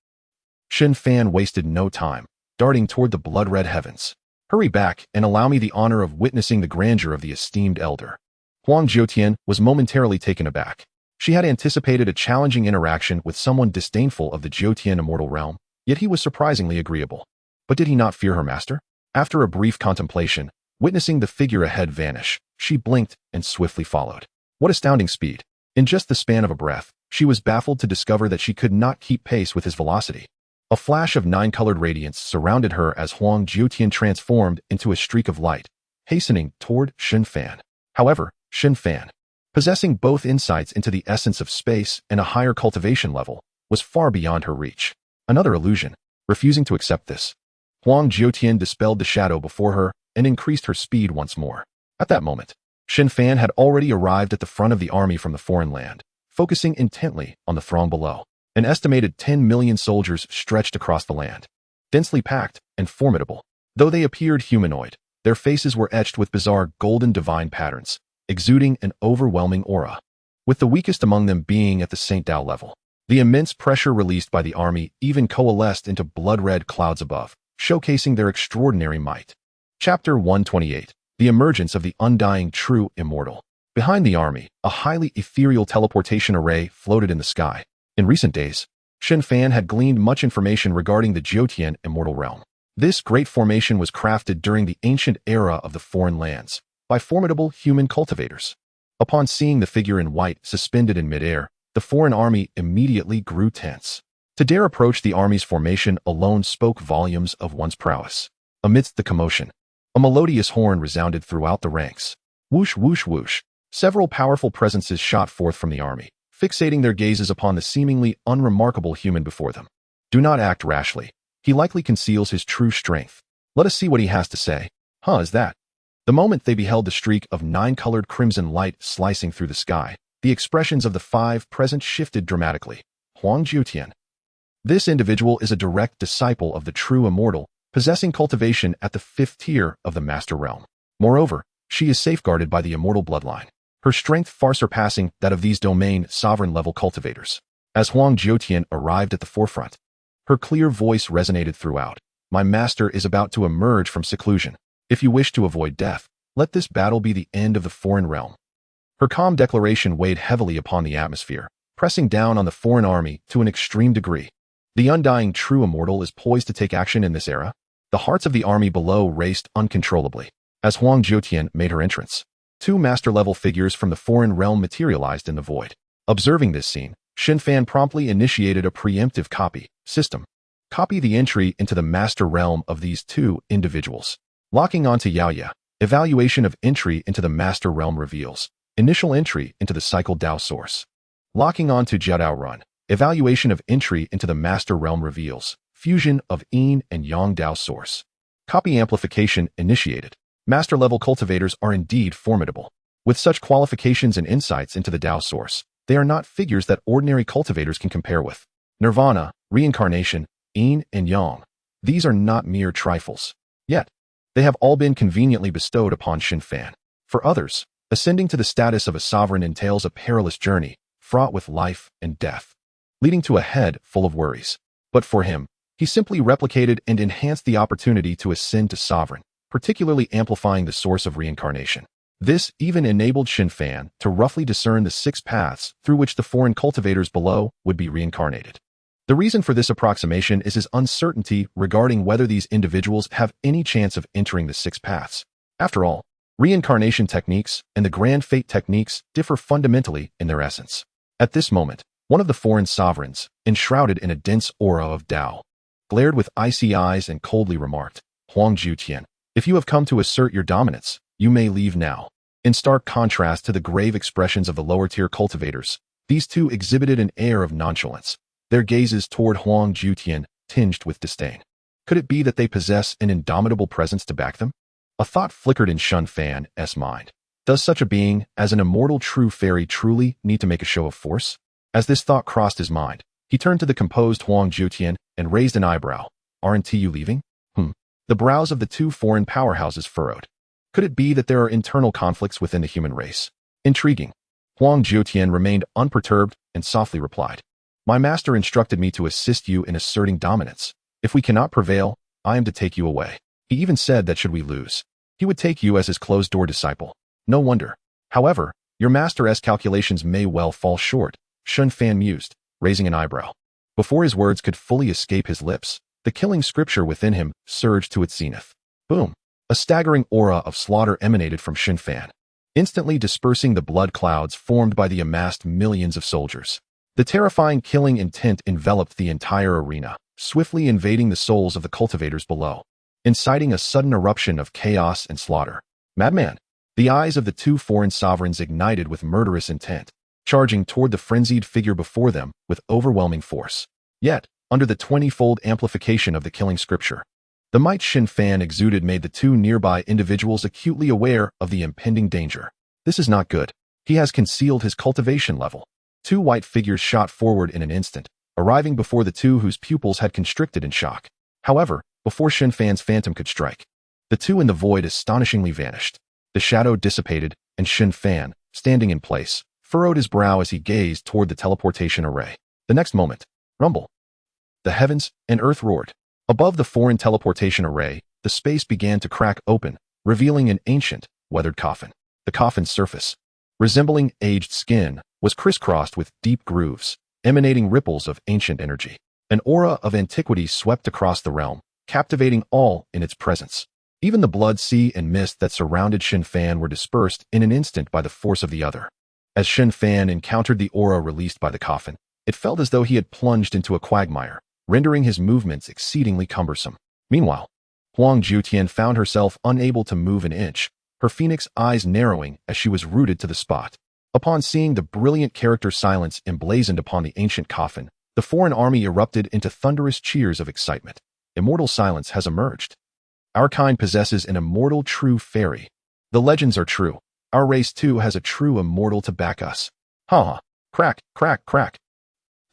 Speaker 1: Shen Fan wasted no time, darting toward the blood-red heavens. "Hurry back and allow me the honor of witnessing the grandeur of the esteemed elder." Huang Jiutian was momentarily taken aback. She had anticipated a challenging interaction with someone disdainful of the Jiutian immortal realm, yet he was surprisingly agreeable. But did he not fear her master? After a brief contemplation, witnessing the figure ahead vanish, she blinked and swiftly followed. What astounding speed! In just the span of a breath, she was baffled to discover that she could not keep pace with his velocity. A flash of nine-colored radiance surrounded her as Huang Jiutian transformed into a streak of light, hastening toward Shen Fan. However, Shen Fan, possessing both insights into the essence of space and a higher cultivation level, was far beyond her reach. Another illusion. Refusing to accept this, Huang Jiutian dispelled the shadow before her and increased her speed once more. At that moment, Shen Fan had already arrived at the front of the army from the foreign land, focusing intently on the throng below. An estimated 10 million soldiers stretched across the land, densely packed and formidable. Though they appeared humanoid, their faces were etched with bizarre golden divine patterns, exuding an overwhelming aura, with the weakest among them being at the Saint Tao level. The immense pressure released by the army even coalesced into blood-red clouds above, showcasing their extraordinary might. Chapter 128. The Emergence of the Undying True Immortal. Behind the army, a highly ethereal teleportation array floated in the sky. In recent days, Shen Fan had gleaned much information regarding the Jiutian immortal realm. This great formation was crafted during the ancient era of the foreign lands by formidable human cultivators. Upon seeing the figure in white suspended in midair, the foreign army immediately grew tense. To dare approach the army's formation alone spoke volumes of one's prowess. Amidst the commotion, a melodious horn resounded throughout the ranks. Whoosh, whoosh, whoosh. Several powerful presences shot forth from the army, fixating their gazes upon the seemingly unremarkable human before them. Do not act rashly. He likely conceals his true strength. Let us see what he has to say. Huh, is that? The moment they beheld the streak of nine-colored crimson light slicing through the sky, the expressions of the five present shifted dramatically. Huang Jiutian. This individual is a direct disciple of the true immortal, possessing cultivation at the 5th tier of the master realm. Moreover, she is safeguarded by the immortal bloodline, her strength far surpassing that of these domain sovereign-level cultivators. As Huang Jiutian arrived at the forefront, her clear voice resonated throughout. My master is about to emerge from seclusion. If you wish to avoid death, let this battle be the end of the foreign realm. Her calm declaration weighed heavily upon the atmosphere, pressing down on the foreign army to an extreme degree. The undying true immortal is poised to take action in this era. The hearts of the army below raced uncontrollably as Huang Jiutian made her entrance. Two master-level figures from the foreign realm materialized in the void. Observing this scene, Shen Fan promptly initiated a preemptive copy system. Copy the entry into the master realm of these two individuals. Locking onto xianxia. Evaluation of entry into the master realm reveals initial entry into the cycle Tao source. Locking onto Jiadao Run. Evaluation of entry into the master realm reveals fusion of yin and yang Dao source. Copy amplification initiated. Master-level cultivators are indeed formidable. With such qualifications and insights into the Dao source, they are not figures that ordinary cultivators can compare with. Nirvana, reincarnation, yin and yang. These are not mere trifles. Yet, they have all been conveniently bestowed upon Shen Fan. For others, ascending to the status of a sovereign entails a perilous journey, fraught with life and death, leading to a head full of worries. But for him, he simply replicated and enhanced the opportunity to ascend to sovereign, particularly amplifying the source of reincarnation. This even enabled Shen Fan to roughly discern the 6 paths through which the foreign cultivators below would be reincarnated. The reason for this approximation is his uncertainty regarding whether these individuals have any chance of entering the 6 paths. After all, reincarnation techniques and the grand fate techniques differ fundamentally in their essence. At this moment, one of the foreign sovereigns, enshrouded in a dense aura of Dao, glared with icy eyes and coldly remarked, "Huangju Tian, if you have come to assert your dominance, you may leave now." In stark contrast to the grave expressions of the lower-tier cultivators, these two exhibited an air of nonchalance, their gazes toward Huangju Tian tinged with disdain. Could it be that they possess an indomitable presence to back them? A thought flickered in Shen Fan's mind. Does such a being as an immortal true fairy truly need to make a show of force? As this thought crossed his mind, he turned to the composed Huangju Tian and raised an eyebrow. "Aren't you leaving?" The brows of the two foreign powerhouses furrowed. Could it be that there are internal conflicts within the human race? Intriguing. Huangju Tian remained unperturbed and softly replied, "My master instructed me to assist you in asserting dominance. If we cannot prevail, I am to take you away. He even said that should we lose, he would take you as his closed-door disciple. No wonder. However, your master's calculations may well fall short," Shen Fan mused, raising an eyebrow. Before his words could fully escape his lips, the killing scripture within him surged to its zenith. Boom! A staggering aura of slaughter emanated from Shen Fan, instantly dispersing the blood clouds formed by the amassed millions of soldiers. The terrifying killing intent enveloped the entire arena, swiftly invading the souls of the cultivators below, inciting a sudden eruption of chaos and slaughter. Madman! The eyes of the two foreign sovereigns ignited with murderous intent, charging toward the frenzied figure before them with overwhelming force. Yet, under the 20-fold amplification of the killing scripture, the might Shen Fan exuded made the two nearby individuals acutely aware of the impending danger. This is not good. He has concealed his cultivation level. Two white figures shot forward in an instant, arriving before the two whose pupils had constricted in shock. However, before Shen Fan's phantom could strike, the two in the void astonishingly vanished. The shadow dissipated, and Shen Fan, standing in place, furrowed his brow as he gazed toward the teleportation array. The next moment, rumble. The heavens and earth roared. Above the foreign teleportation array, the space began to crack open, revealing an ancient, weathered coffin. The coffin's surface, resembling aged skin, was crisscrossed with deep grooves, emanating ripples of ancient energy. An aura of antiquity swept across the realm, captivating all in its presence. Even the blood sea and mist that surrounded Shen Fan were dispersed in an instant by the force of the other. As Shen Fan encountered the aura released by the coffin, it felt as though he had plunged into a quagmire, rendering his movements exceedingly cumbersome. Meanwhile, Huangju Tian found herself unable to move an inch, her phoenix eyes narrowing as she was rooted to the spot. Upon seeing the brilliant character silence emblazoned upon the ancient coffin, the foreign army erupted into thunderous cheers of excitement. Immortal silence has emerged. Our kind possesses an immortal true fairy. The legends are true. Our race too has a true immortal to back us. Ha ha. Crack, crack, crack.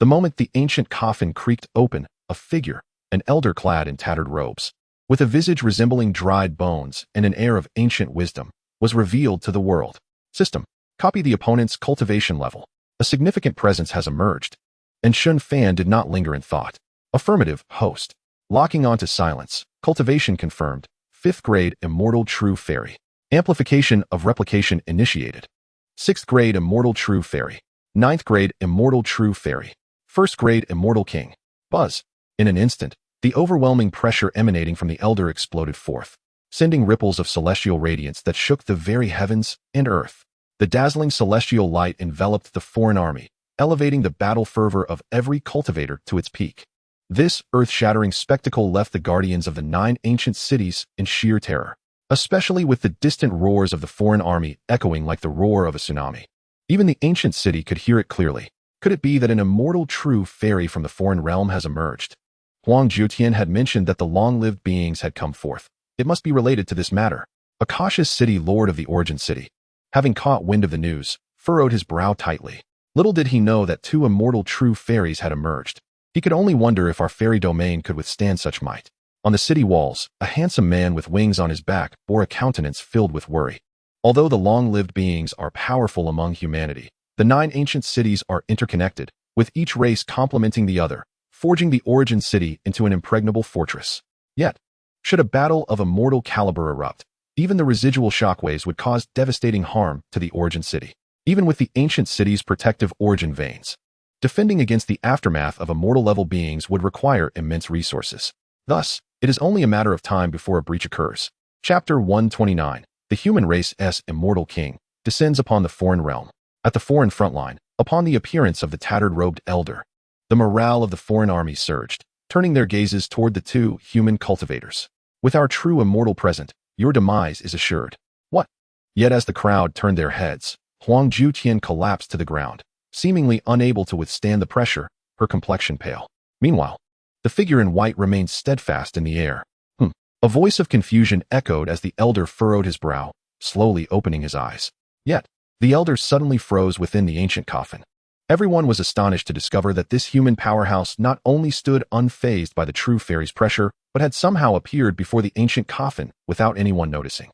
Speaker 1: The moment the ancient coffin creaked open, a figure, an elder clad in tattered robes, with a visage resembling dried bones and an air of ancient wisdom, was revealed to the world. System. Copy the opponent's cultivation level. A significant presence has emerged. And Shen Fan did not linger in thought. Affirmative, host. Locking onto silence. Cultivation confirmed. 5th grade Immortal True Fairy. Amplification of Replication initiated. 6th grade Immortal True Fairy. 9th grade Immortal True Fairy. 1st grade Immortal King. Buzz. In an instant, the overwhelming pressure emanating from the elder exploded forth, sending ripples of celestial radiance that shook the very heavens and earth. The dazzling celestial light enveloped the foreign army, elevating the battle fervor of every cultivator to its peak. This earth-shattering spectacle left the guardians of the 9 ancient cities in sheer terror, especially with the distant roars of the foreign army echoing like the roar of a tsunami. Even the ancient city could hear it clearly. Could it be that an immortal true fairy from the foreign realm has emerged? Huang Jiutian had mentioned that the long-lived beings had come forth. It must be related to this matter. A cautious city lord of the origin city, having caught wind of the news, furrowed his brow tightly. Little did he know that two immortal true fairies had emerged. He could only wonder if our fairy domain could withstand such might. On the city walls, a handsome man with wings on his back bore a countenance filled with worry. Although the long-lived beings are powerful among humanity, the 9 ancient cities are interconnected, with each race complementing the other, forging the origin city into an impregnable fortress. Yet, should a battle of immortal caliber erupt, even the residual shockwaves would cause devastating harm to the origin city, even with the ancient city's protective origin veins. Defending against the aftermath of immortal-level beings would require immense resources. Thus, it is only a matter of time before a breach occurs. Chapter 129. The human race's immortal king descends upon the foreign realm. At the foreign frontline, upon the appearance of the tattered-robed elder, the morale of the foreign army surged, turning their gazes toward the 2 human cultivators. With our true immortal present, your demise is assured. What? Yet as the crowd turned their heads, Huang Jiutian collapsed to the ground, seemingly unable to withstand the pressure, her complexion pale. Meanwhile, the figure in white remained steadfast in the air. A voice of confusion echoed as the elder furrowed his brow, slowly opening his eyes. Yet, the elder suddenly froze within the ancient coffin. Everyone was astonished to discover that this human powerhouse not only stood unfazed by the true fairy's pressure, but had somehow appeared before the ancient coffin without anyone noticing.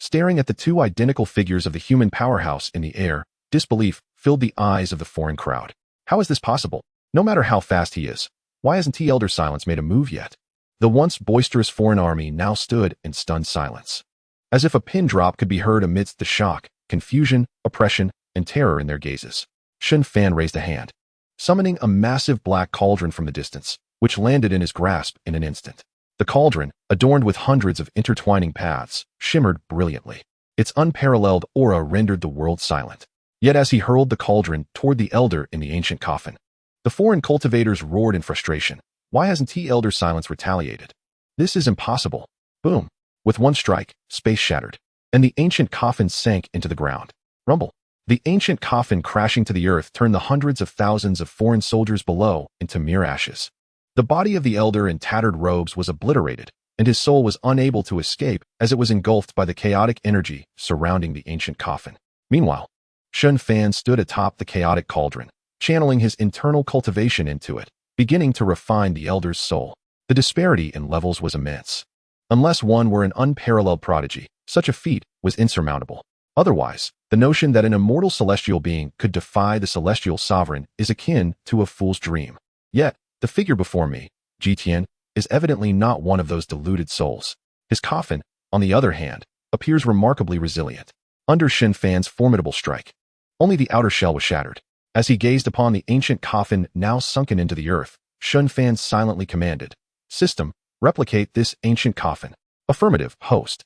Speaker 1: Staring at the 2 identical figures of the human powerhouse in the air, disbelief filled the eyes of the foreign crowd. How is this possible? No matter how fast he is, why hasn't Elder Silence made a move yet? The once boisterous foreign army now stood in stunned silence. As if a pin drop could be heard amidst the shock, confusion, oppression, and terror in their gazes. Shen Fan raised a hand, summoning a massive black cauldron from the distance, which landed in his grasp in an instant. The cauldron, adorned with hundreds of intertwining paths, shimmered brilliantly. Its unparalleled aura rendered the world silent. Yet as he hurled the cauldron toward the elder in the ancient coffin, the foreign cultivators roared in frustration. Why hasn't Elder Silence retaliated? This is impossible. Boom. With one strike, space shattered, and the ancient coffin sank into the ground. Rumble. The ancient coffin crashing to the earth turned the hundreds of thousands of foreign soldiers below into mere ashes. The body of the elder in tattered robes was obliterated, and his soul was unable to escape as it was engulfed by the chaotic energy surrounding the ancient coffin. Meanwhile, Shen Fan stood atop the chaotic cauldron, channeling his internal cultivation into it, beginning to refine the elder's soul. The disparity in levels was immense. Unless one were an unparalleled prodigy, such a feat was insurmountable. Otherwise, the notion that an immortal celestial being could defy the celestial sovereign is akin to a fool's dream. Yet, the figure before me, Jiutian, is evidently not one of those deluded souls. His coffin, on the other hand, appears remarkably resilient. Under Shen Fan's formidable strike, only the outer shell was shattered. As he gazed upon the ancient coffin now sunken into the earth, Shen Fan silently commanded, "System, replicate this ancient coffin." Affirmative, host.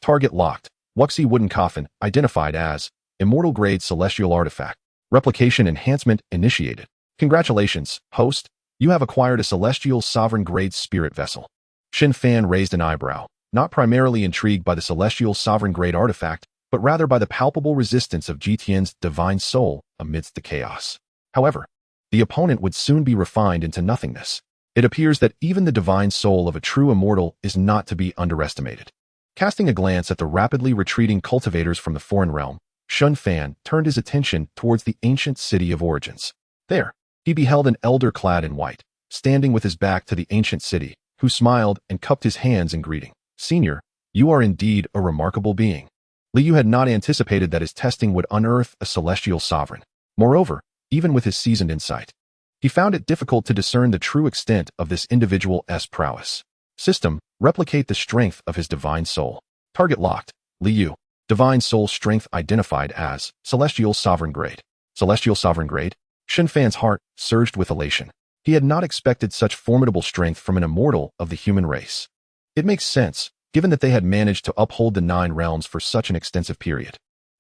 Speaker 1: Target locked. Wuxi wooden coffin, identified as immortal grade celestial artifact. Replication enhancement initiated. Congratulations, host. You have acquired a celestial sovereign grade spirit vessel. Shen Fan raised an eyebrow, not primarily intrigued by the celestial sovereign grade artifact, but rather by the palpable resistance of Jiutian's divine soul amidst the chaos. However, the opponent would soon be refined into nothingness. It appears that even the divine soul of a true immortal is not to be underestimated. Casting a glance at the rapidly retreating cultivators from the foreign realm, Shen Fan turned his attention towards the ancient city of origins. There, he beheld an elder clad in white, standing with his back to the ancient city, who smiled and cupped his hands in greeting. "Senior, you are indeed a remarkable being." Liu had not anticipated that his testing would unearth a celestial sovereign. Moreover, even with his seasoned insight, he found it difficult to discern the true extent of this individual's prowess. System, replicate the strength of his divine soul. Target locked. Liu. Divine soul strength identified as celestial sovereign grade. Celestial sovereign grade? Shen Fan's heart surged with elation. He had not expected such formidable strength from an immortal of the human race. It makes sense, given that they had managed to uphold the 9 realms for such an extensive period.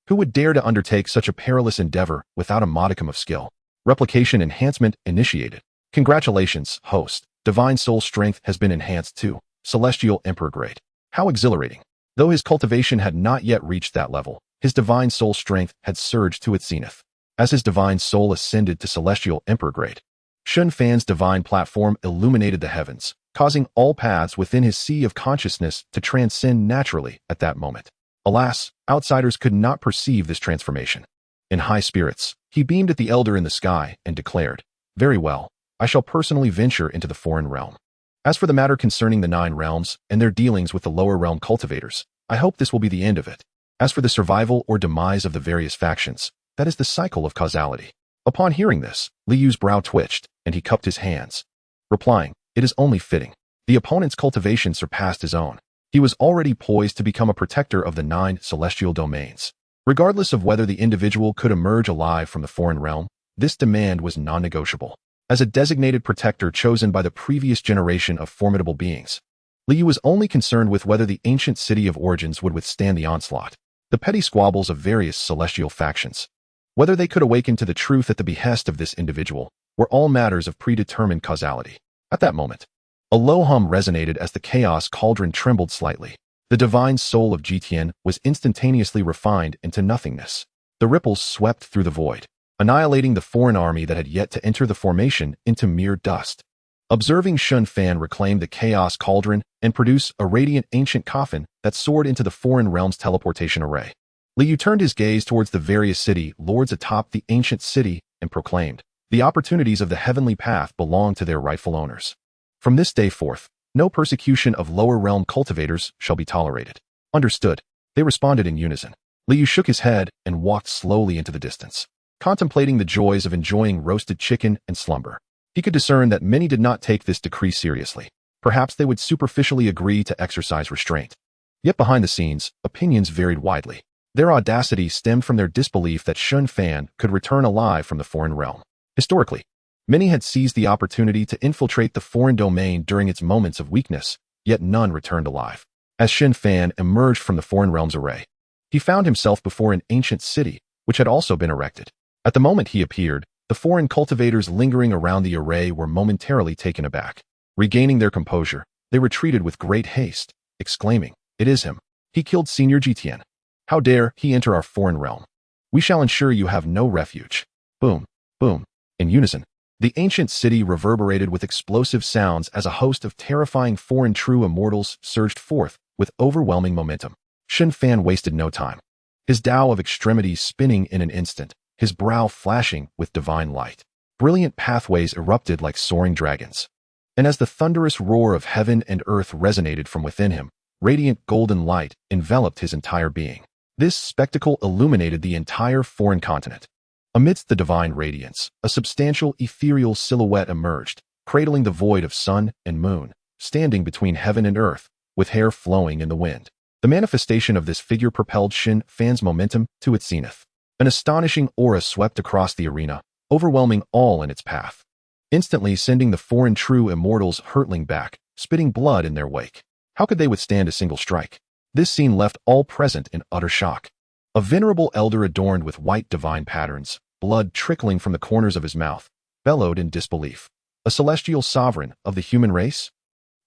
Speaker 1: Who would dare to undertake such a perilous endeavor without a modicum of skill? Replication enhancement initiated. Congratulations, host. Divine soul strength has been enhanced to celestial emperor grade. How exhilarating. Though his cultivation had not yet reached that level, his divine soul strength had surged to its zenith. As his divine soul ascended to celestial emperor grade, Shen Fan's divine platform illuminated the heavens, causing all paths within his sea of consciousness to transcend naturally at that moment. Alas, outsiders could not perceive this transformation. In high spirits, he beamed at the elder in the sky and declared, "Very well, I shall personally venture into the foreign realm. As for the matter concerning the 9 realms and their dealings with the lower realm cultivators, I hope this will be the end of it. As for the survival or demise of the various factions, that is the cycle of causality." Upon hearing this, Liyu's brow twitched, and he cupped his hands, replying, "It is only fitting. The opponent's cultivation surpassed his own. He was already poised to become a protector of the 9 celestial domains. Regardless of whether the individual could emerge alive from the foreign realm, this demand was non-negotiable. As a designated protector chosen by the previous generation of formidable beings, Liu was only concerned with whether the ancient city of origins would withstand the onslaught. The petty squabbles of various celestial factions, whether they could awaken to the truth at the behest of this individual, were all matters of predetermined causality. At that moment, a low hum resonated as the chaos cauldron trembled slightly. The divine soul of Jitian was instantaneously refined into nothingness. The ripples swept through the void, annihilating the foreign army that had yet to enter the formation into mere dust. Observing Shen Fan reclaim the chaos cauldron and produce a radiant ancient coffin that soared into the foreign realm's teleportation array, Liu turned his gaze towards the various city lords atop the ancient city and proclaimed, "The opportunities of the heavenly path belong to their rightful owners. From this day forth, no persecution of lower realm cultivators shall be tolerated." "Understood," they responded in unison. Liu shook his head and walked slowly into the distance, contemplating the joys of enjoying roasted chicken and slumber. He could discern that many did not take this decree seriously. Perhaps they would superficially agree to exercise restraint. Yet behind the scenes, opinions varied widely. Their audacity stemmed from their disbelief that Shen Fan could return alive from the foreign realm. Historically, many had seized the opportunity to infiltrate the foreign domain during its moments of weakness, yet none returned alive. As Shen Fan emerged from the foreign realm's array, he found himself before an ancient city, which had also been erected. At the moment he appeared, the foreign cultivators lingering around the array were momentarily taken aback. Regaining their composure, they retreated with great haste, exclaiming, "It is him. He killed Senior Jitian. How dare he enter our foreign realm? We shall ensure you have no refuge." Boom, boom. In unison, the ancient city reverberated with explosive sounds as a host of terrifying foreign true immortals surged forth with overwhelming momentum. Shen Fan wasted no time. His Tao of extremity spinning in an instant, his brow flashing with divine light. Brilliant pathways erupted like soaring dragons. And as the thunderous roar of heaven and earth resonated from within him, radiant golden light enveloped his entire being. This spectacle illuminated the entire foreign continent. Amidst the divine radiance, a substantial ethereal silhouette emerged, cradling the void of sun and moon, standing between heaven and earth, with hair flowing in the wind. The manifestation of this figure propelled Shen Fan's momentum to its zenith. An astonishing aura swept across the arena, overwhelming all in its path, instantly sending the foreign true immortals hurtling back, spitting blood in their wake. How could they withstand a single strike? This scene left all present in utter shock. A venerable elder adorned with white divine patterns, blood trickling from the corners of his mouth, bellowed in disbelief. A celestial sovereign of the human race?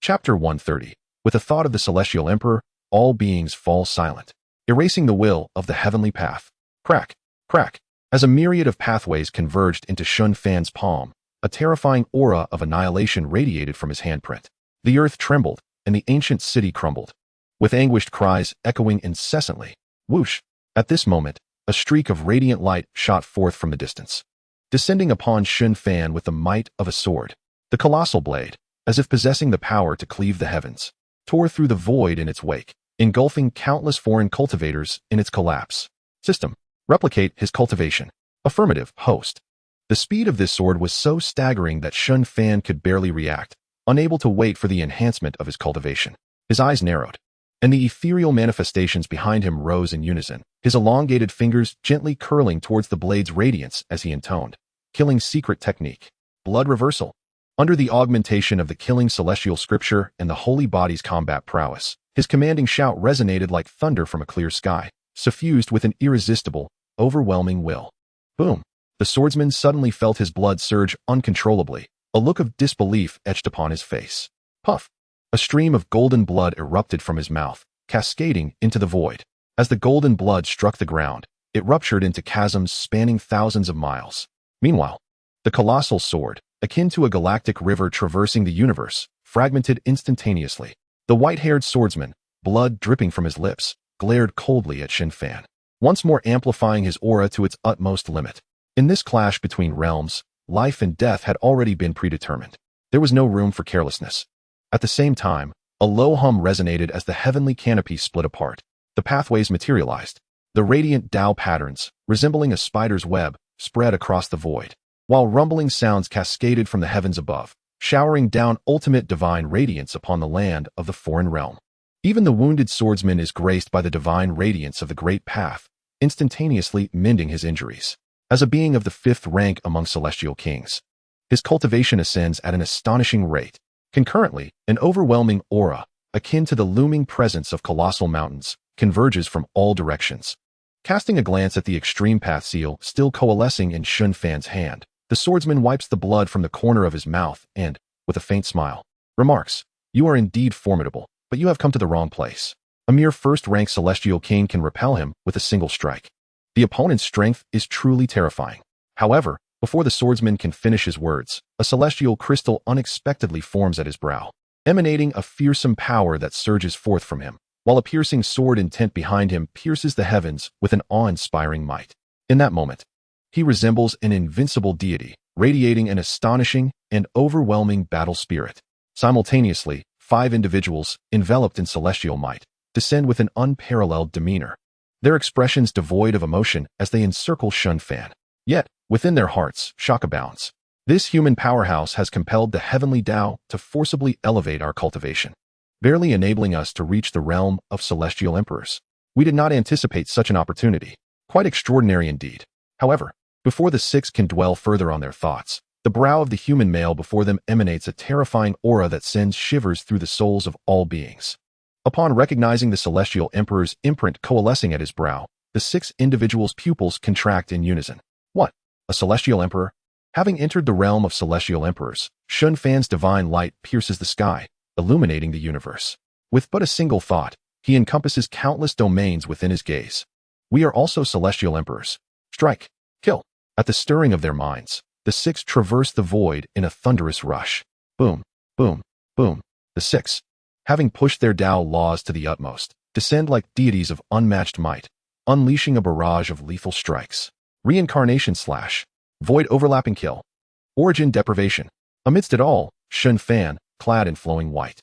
Speaker 1: Chapter 130. With the thought of the celestial emperor, all beings fall silent, erasing the will of the heavenly path. Crack, crack. As a myriad of pathways converged into Shen Fan's palm, a terrifying aura of annihilation radiated from his handprint. The earth trembled, and the ancient city crumbled, with anguished cries echoing incessantly. Whoosh! At this moment, a streak of radiant light shot forth from the distance, descending upon Shen Fan with the might of a sword. The colossal blade, as if possessing the power to cleave the heavens, tore through the void in its wake, engulfing countless foreign cultivators in its collapse. System. Replicate his cultivation. Affirmative, host. The speed of this sword was so staggering that Shen Fan could barely react, unable to wait for the enhancement of his cultivation. His eyes narrowed, and the ethereal manifestations behind him rose in unison, his elongated fingers gently curling towards the blade's radiance as he intoned, "Killing secret technique. Blood reversal." Under the augmentation of the killing celestial scripture and the holy body's combat prowess, his commanding shout resonated like thunder from a clear sky, suffused with an irresistible, overwhelming will. Boom! The swordsman suddenly felt his blood surge uncontrollably, a look of disbelief etched upon his face. Puff! A stream of golden blood erupted from his mouth, cascading into the void. As the golden blood struck the ground, it ruptured into chasms spanning thousands of miles. Meanwhile, the colossal sword, akin to a galactic river traversing the universe, fragmented instantaneously. The white-haired swordsman, blood dripping from his lips, glared coldly at Shen Fan, once more amplifying his aura to its utmost limit. In this clash between realms, life and death had already been predetermined. There was no room for carelessness. At the same time, a low hum resonated as the heavenly canopy split apart. The pathways materialized. The radiant Tao patterns, resembling a spider's web, spread across the void, while rumbling sounds cascaded from the heavens above, showering down ultimate divine radiance upon the land of the foreign realm. Even the wounded swordsman is graced by the divine radiance of the great path, instantaneously mending his injuries. As a being of the 5th rank among celestial kings, his cultivation ascends at an astonishing rate. Concurrently, an overwhelming aura, akin to the looming presence of colossal mountains, converges from all directions. Casting a glance at the extreme path seal still coalescing in Shen Fan's hand, the swordsman wipes the blood from the corner of his mouth and, with a faint smile, remarks, "You are indeed formidable, but you have come to the wrong place. A mere 1st-rank celestial king can repel him with a single strike." The opponent's strength is truly terrifying. However, before the swordsman can finish his words, a celestial crystal unexpectedly forms at his brow, emanating a fearsome power that surges forth from him, while a piercing sword intent behind him pierces the heavens with an awe-inspiring might. In that moment, he resembles an invincible deity, radiating an astonishing and overwhelming battle spirit. Simultaneously, 5 individuals, enveloped in celestial might, descend with an unparalleled demeanor, their expressions devoid of emotion as they encircle Shen Fan. Yet, within their hearts, shock abounds. This human powerhouse has compelled the heavenly Tao to forcibly elevate our cultivation, barely enabling us to reach the realm of celestial emperors. We did not anticipate such an opportunity. Quite extraordinary indeed. However, before the 6 can dwell further on their thoughts, the brow of the human male before them emanates a terrifying aura that sends shivers through the souls of all beings. Upon recognizing the celestial emperor's imprint coalescing at his brow, the 6 individuals' pupils contract in unison. What? A celestial emperor? Having entered the realm of celestial emperors, Shen Fan's divine light pierces the sky, illuminating the universe. With but a single thought, he encompasses countless domains within his gaze. We are also celestial emperors. Strike. Kill. At the stirring of their minds, the 6 traverse the void in a thunderous rush. Boom, boom, boom. The 6, having pushed their Tao laws to the utmost, descend like deities of unmatched might, unleashing a barrage of lethal strikes. Reincarnation slash. Void overlapping kill. Origin deprivation. Amidst it all, Shen Fan, clad in flowing white,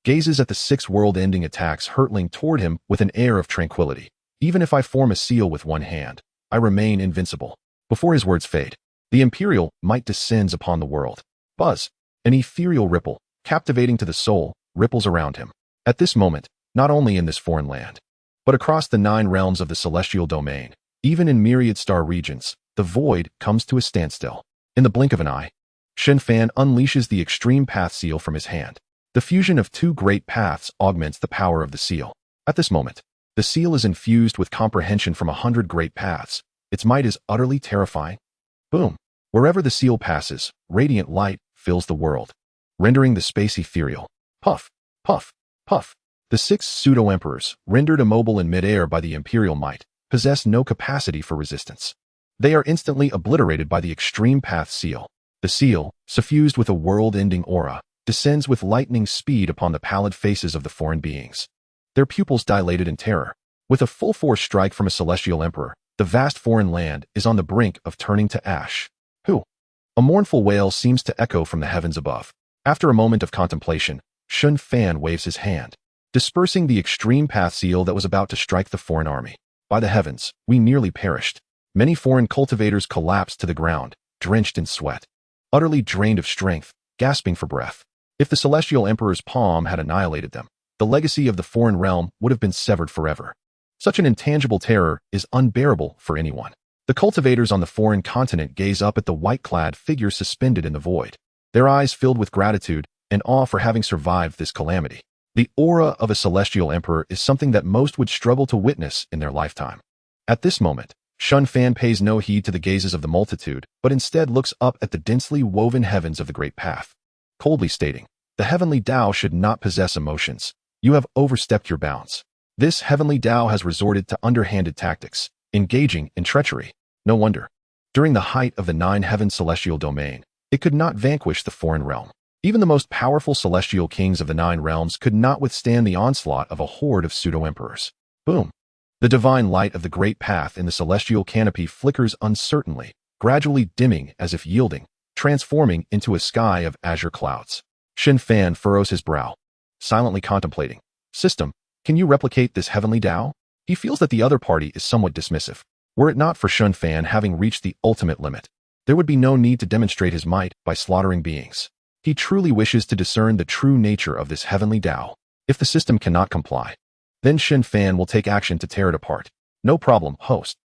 Speaker 1: gazes at the 6 world-ending attacks hurtling toward him with an air of tranquility. Even if I form a seal with one hand, I remain invincible. Before his words fade, the imperial might descends upon the world. Buzz, an ethereal ripple, captivating to the soul, ripples around him. At this moment, not only in this foreign land, but across the 9 realms of the celestial domain, even in myriad star regions, the void comes to a standstill. In the blink of an eye, Shen Fan unleashes the extreme path seal from his hand. The fusion of 2 great paths augments the power of the seal. At this moment, the seal is infused with comprehension from 100 great paths. Its might is utterly terrifying. Boom. Wherever the seal passes, radiant light fills the world, rendering the space ethereal. Puff, puff, puff. The 6 pseudo-emperors, rendered immobile in midair by the imperial might, possess no capacity for resistance. They are instantly obliterated by the extreme path seal. The seal, suffused with a world-ending aura, descends with lightning speed upon the pallid faces of the foreign beings, their pupils dilated in terror. With a full-force strike from a celestial emperor, the vast foreign land is on the brink of turning to ash. Who? A mournful wail seems to echo from the heavens above. After a moment of contemplation, Shen Fan waves his hand, dispersing the extreme path seal that was about to strike the foreign army. By the heavens, we nearly perished. Many foreign cultivators collapsed to the ground, drenched in sweat, utterly drained of strength, gasping for breath. If the celestial emperor's palm had annihilated them, the legacy of the foreign realm would have been severed forever. Such an intangible terror is unbearable for anyone. The cultivators on the foreign continent gaze up at the white-clad figure suspended in the void, their eyes filled with gratitude and awe for having survived this calamity. The aura of a celestial emperor is something that most would struggle to witness in their lifetime. At this moment, Shen Fan pays no heed to the gazes of the multitude, but instead looks up at the densely woven heavens of the Great Path, coldly stating, "The heavenly Tao should not possess emotions. You have overstepped your bounds." This heavenly Tao has resorted to underhanded tactics, engaging in treachery. No wonder. During the height of the 9 heaven celestial domain, It could not vanquish the foreign realm. Even the most powerful celestial kings of the 9 realms could not withstand the onslaught of a horde of pseudo-emperors. Boom! The divine light of the great path in the celestial canopy flickers uncertainly, gradually dimming as if yielding, transforming into a sky of azure clouds. Shen Fan furrows his brow, silently contemplating. System, can you replicate this heavenly Tao? He feels that the other party is somewhat dismissive. Were it not for Shen Fan having reached the ultimate limit, there would be no need to demonstrate his might by slaughtering beings. He truly wishes to discern the true nature of this heavenly Tao. If the system cannot comply, then Shen Fan will take action to tear it apart. No problem, host.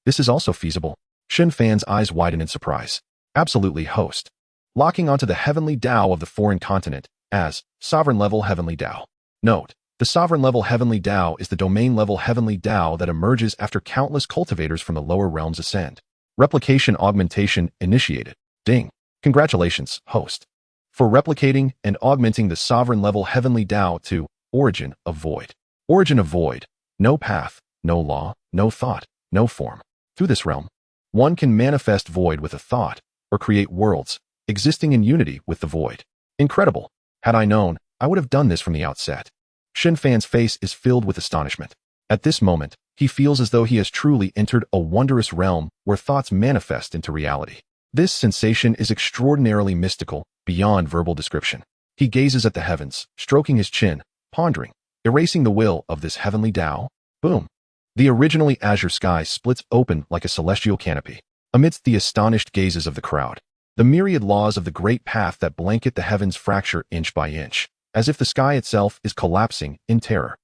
Speaker 1: This is also feasible. Shen Fan's eyes widen in surprise. Absolutely, host. Locking onto the heavenly Tao of the foreign continent as sovereign-level heavenly Tao. Note, the sovereign-level heavenly Tao is the domain-level heavenly Tao that emerges after countless cultivators from the lower realms ascend. Replication augmentation initiated. Ding. Congratulations, host, for replicating and augmenting the sovereign-level heavenly Tao to origin of void. Origin of void. No path, no law, no thought, no form. Through this realm, one can manifest void with a thought or create worlds existing in unity with the void. Incredible. Had I known, I would have done this from the outset. Shen Fan's face is filled with astonishment. At this moment, he feels as though he has truly entered a wondrous realm where thoughts manifest into reality. This sensation is extraordinarily mystical, beyond verbal description. He gazes at the heavens, stroking his chin, pondering, erasing the will of this heavenly Tao. Boom! The originally azure sky splits open like a celestial canopy. Amidst the astonished gazes of the crowd, the myriad laws of the great path that blanket the heavens fracture inch by inch, as if the sky itself is collapsing in terror.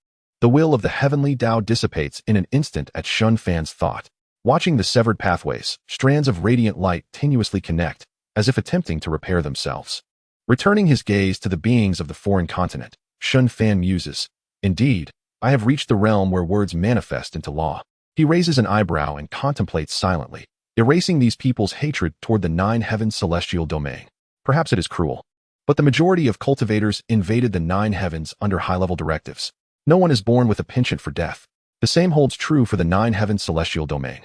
Speaker 1: The will of the heavenly Tao dissipates in an instant at Shen Fan's thought. Watching the severed pathways, strands of radiant light tenuously connect, as if attempting to repair themselves. Returning his gaze to the beings of the foreign continent, Shen Fan muses, indeed, I have reached the realm where words manifest into law. He raises an eyebrow and contemplates silently, erasing these people's hatred toward the 9 heavens celestial domain. Perhaps it is cruel, but the majority of cultivators invaded the 9 heavens under high-level directives. No one is born with a penchant for death. The same holds true for the 9 heavens celestial domain.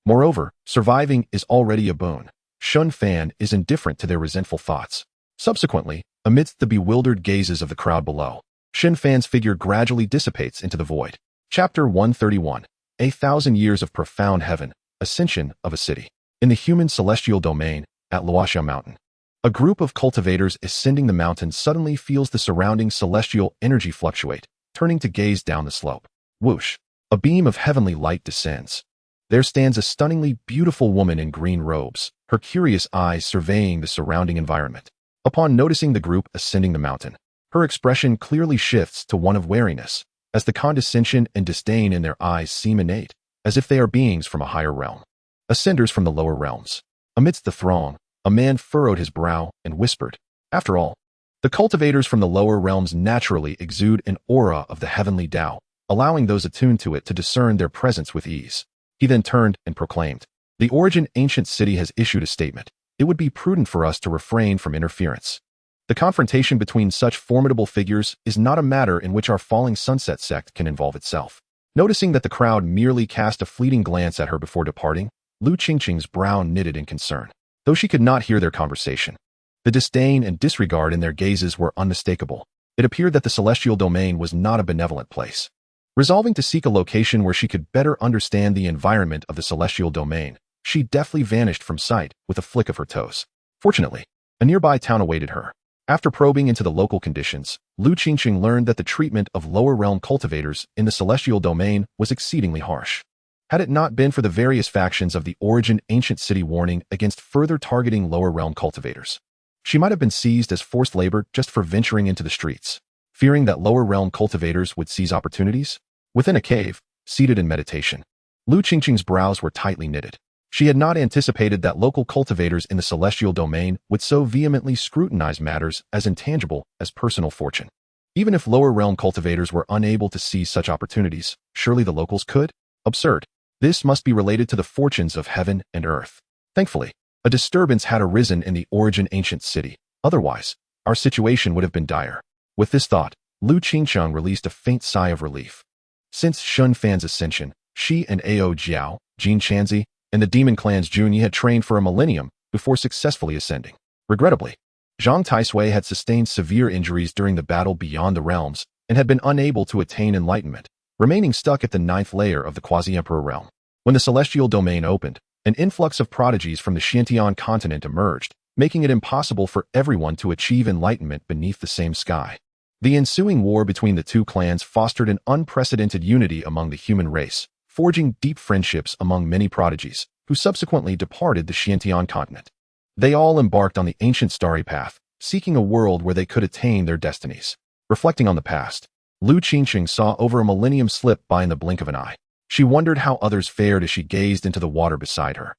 Speaker 1: Moreover, surviving is already a boon. Shen Fan is indifferent to their resentful thoughts. Subsequently, amidst the bewildered gazes of the crowd below, Shen Fan's figure gradually dissipates into the void. Chapter 131. 1,000 Years of Profound Heaven, Ascension of a City. In the human celestial domain, at Xianxia Mountain, a group of cultivators ascending the mountain suddenly feels the surrounding celestial energy fluctuate, turning to gaze down the slope. Whoosh! A beam of heavenly light descends. There stands a stunningly beautiful woman in green robes, her curious eyes surveying the surrounding environment. Upon noticing the group ascending the mountain, her expression clearly shifts to one of wariness, as the condescension and disdain in their eyes seem innate, as if they are beings from a higher realm. Ascenders from the lower realms. Amidst the throng, a man furrowed his brow and whispered, after all, the cultivators from the lower realms naturally exude an aura of the heavenly Tao, allowing those attuned to it to discern their presence with ease. He then turned and proclaimed, the Origin Ancient City has issued a statement. It would be prudent for us to refrain from interference. The confrontation between such formidable figures is not a matter in which our falling sunset sect can involve itself. Noticing that the crowd merely cast a fleeting glance at her before departing, Lu Qingqing's brow knitted in concern, though she could not hear their conversation. The disdain and disregard in their gazes were unmistakable. It appeared that the celestial domain was not a benevolent place. Resolving to seek a location where she could better understand the environment of the celestial domain, she deftly vanished from sight with a flick of her toes. Fortunately, a nearby town awaited her. After probing into the local conditions, Lu Qingqing learned that the treatment of lower realm cultivators in the celestial domain was exceedingly harsh. Had it not been for the various factions of the Origin Ancient City warning against further targeting lower realm cultivators, she might have been seized as forced labor just for venturing into the streets. Fearing that lower realm cultivators would seize opportunities, within a cave, seated in meditation, Lu Qingqing's brows were tightly knitted. She had not anticipated that local cultivators in the celestial domain would so vehemently scrutinize matters as intangible as personal fortune. Even if lower realm cultivators were unable to seize such opportunities, surely the locals could? Absurd. This must be related to the fortunes of heaven and earth. Thankfully, a disturbance had arisen in the Origin Ancient City. Otherwise, our situation would have been dire. With this thought, Lu Qingqing released a faint sigh of relief. Since Shen Fan's ascension, she and Ao Jiao, Jin Chanzi, and the demon clan's Junyi had trained for a millennium before successfully ascending. Regrettably, Zhang Taisui had sustained severe injuries during the battle beyond the realms and had been unable to attain enlightenment, remaining stuck at the 9th layer of the quasi-emperor realm. When the celestial domain opened, an influx of prodigies from the Xianxian continent emerged, making it impossible for everyone to achieve enlightenment beneath the same sky. The ensuing war between the two clans fostered an unprecedented unity among the human race, forging deep friendships among many prodigies, who subsequently departed the Xianxian continent. They all embarked on the ancient starry path, seeking a world where they could attain their destinies. Reflecting on the past, Lu Qingqing saw over a millennium slip by in the blink of an eye. She wondered how others fared as she gazed into the water beside her.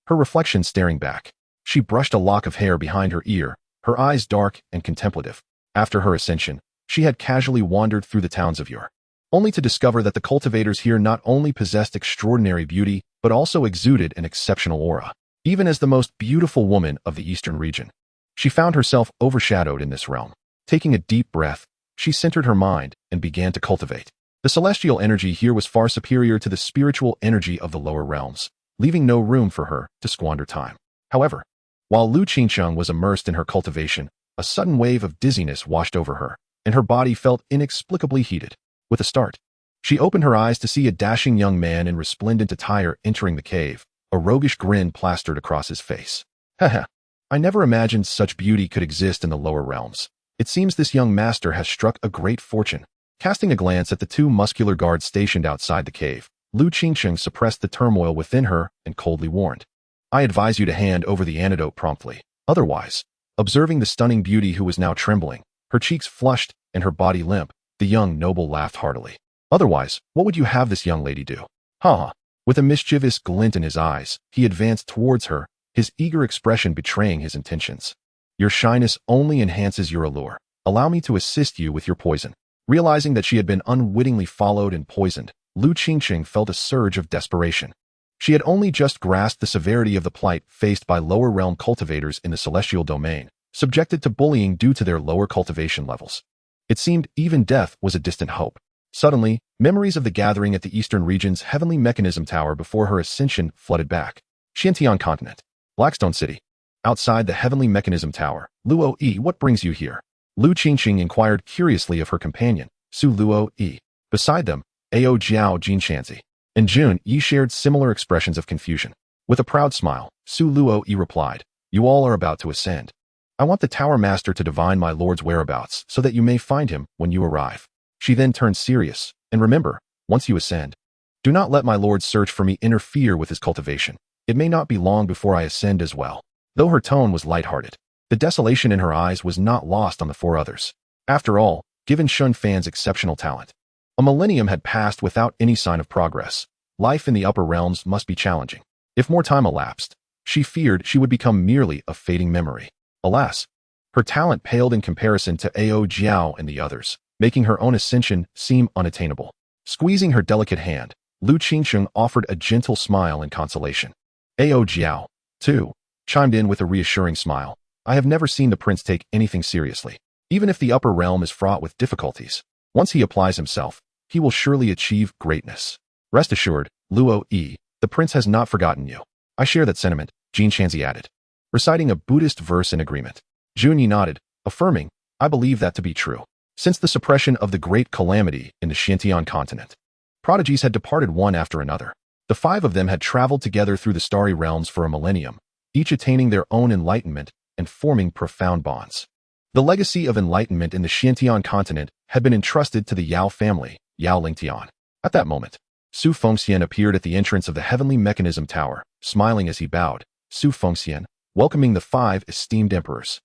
Speaker 1: Her reflection staring back. She brushed a lock of hair behind her ear, her eyes dark and contemplative. After her ascension, she had casually wandered through the towns of Yur, only to discover that the cultivators here not only possessed extraordinary beauty, but also exuded an exceptional aura. Even as the most beautiful woman of the eastern region, she found herself overshadowed in this realm. Taking a deep breath, she centered her mind and began to cultivate. The celestial energy here was far superior to the spiritual energy of the lower realms, leaving no room for her to squander time. However, while Lu Qingqiang was immersed in her cultivation, a sudden wave of dizziness washed over her, and her body felt inexplicably heated. With a start, she opened her eyes to see a dashing young man in resplendent attire entering the cave, a roguish grin plastered across his face. Haha, I never imagined such beauty could exist in the lower realms. It seems this young master has struck a great fortune. Casting a glance at the two muscular guards stationed outside the cave, Lu Qingqiang suppressed the turmoil within her and coldly warned, I advise you to hand over the antidote promptly. Otherwise, observing the stunning beauty who was now trembling, her cheeks flushed and her body limp, the young noble laughed heartily. Otherwise, what would you have this young lady do? Ha! With a mischievous glint in his eyes, he advanced towards her, his eager expression betraying his intentions. Your shyness only enhances your allure. Allow me to assist you with your poison. Realizing that she had been unwittingly followed and poisoned, Lu Qingqiang felt a surge of desperation. She had only just grasped the severity of the plight faced by lower realm cultivators in the celestial domain, subjected to bullying due to their lower cultivation levels. It seemed even death was a distant hope. Suddenly, memories of the gathering at the eastern region's heavenly mechanism tower before her ascension flooded back. Xianxian continent. Blackstone City. Outside the heavenly mechanism tower, Luo Yi, what brings you here? Lu Qingqiang inquired curiously of her companion, Su Luo Yi. Beside them, Ao Jiao Jinshanzi and Jun Yi shared similar expressions of confusion. With a proud smile, Su Luo Yi replied, You all are about to ascend. I want the tower master to divine my lord's whereabouts so that you may find him when you arrive. She then turned serious, and remember, once you ascend, do not let my lord's search for me interfere with his cultivation. It may not be long before I ascend as well. Though her tone was lighthearted, the desolation in her eyes was not lost on the four others. After all, given Shen Fan's exceptional talent, a millennium had passed without any sign of progress. Life in the upper realms must be challenging. If more time elapsed, she feared she would become merely a fading memory. Alas, her talent paled in comparison to Ao Jiao and the others, making her own ascension seem unattainable. Squeezing her delicate hand, Lu Qingqiang offered a gentle smile and consolation. Ao Jiao, too, chimed in with a reassuring smile. I have never seen the prince take anything seriously. Even if the upper realm is fraught with difficulties, once he applies himself, he will surely achieve greatness. Rest assured, Luo Yi, the prince has not forgotten you. I share that sentiment, Jinshanzi added, reciting a Buddhist verse in agreement. Jun Yi nodded, affirming, I believe that to be true. Since the suppression of the great calamity in the Xianxian continent, prodigies had departed one after another. The five of them had traveled together through the starry realms for a millennium, each attaining their own enlightenment and forming profound bonds. The legacy of enlightenment in the Xianxian continent had been entrusted to the Yao family, Yao Lingtian. At that moment, Su Fengxian appeared at the entrance of the heavenly mechanism tower, smiling as he bowed. Su Fengxian, welcoming the five esteemed emperors.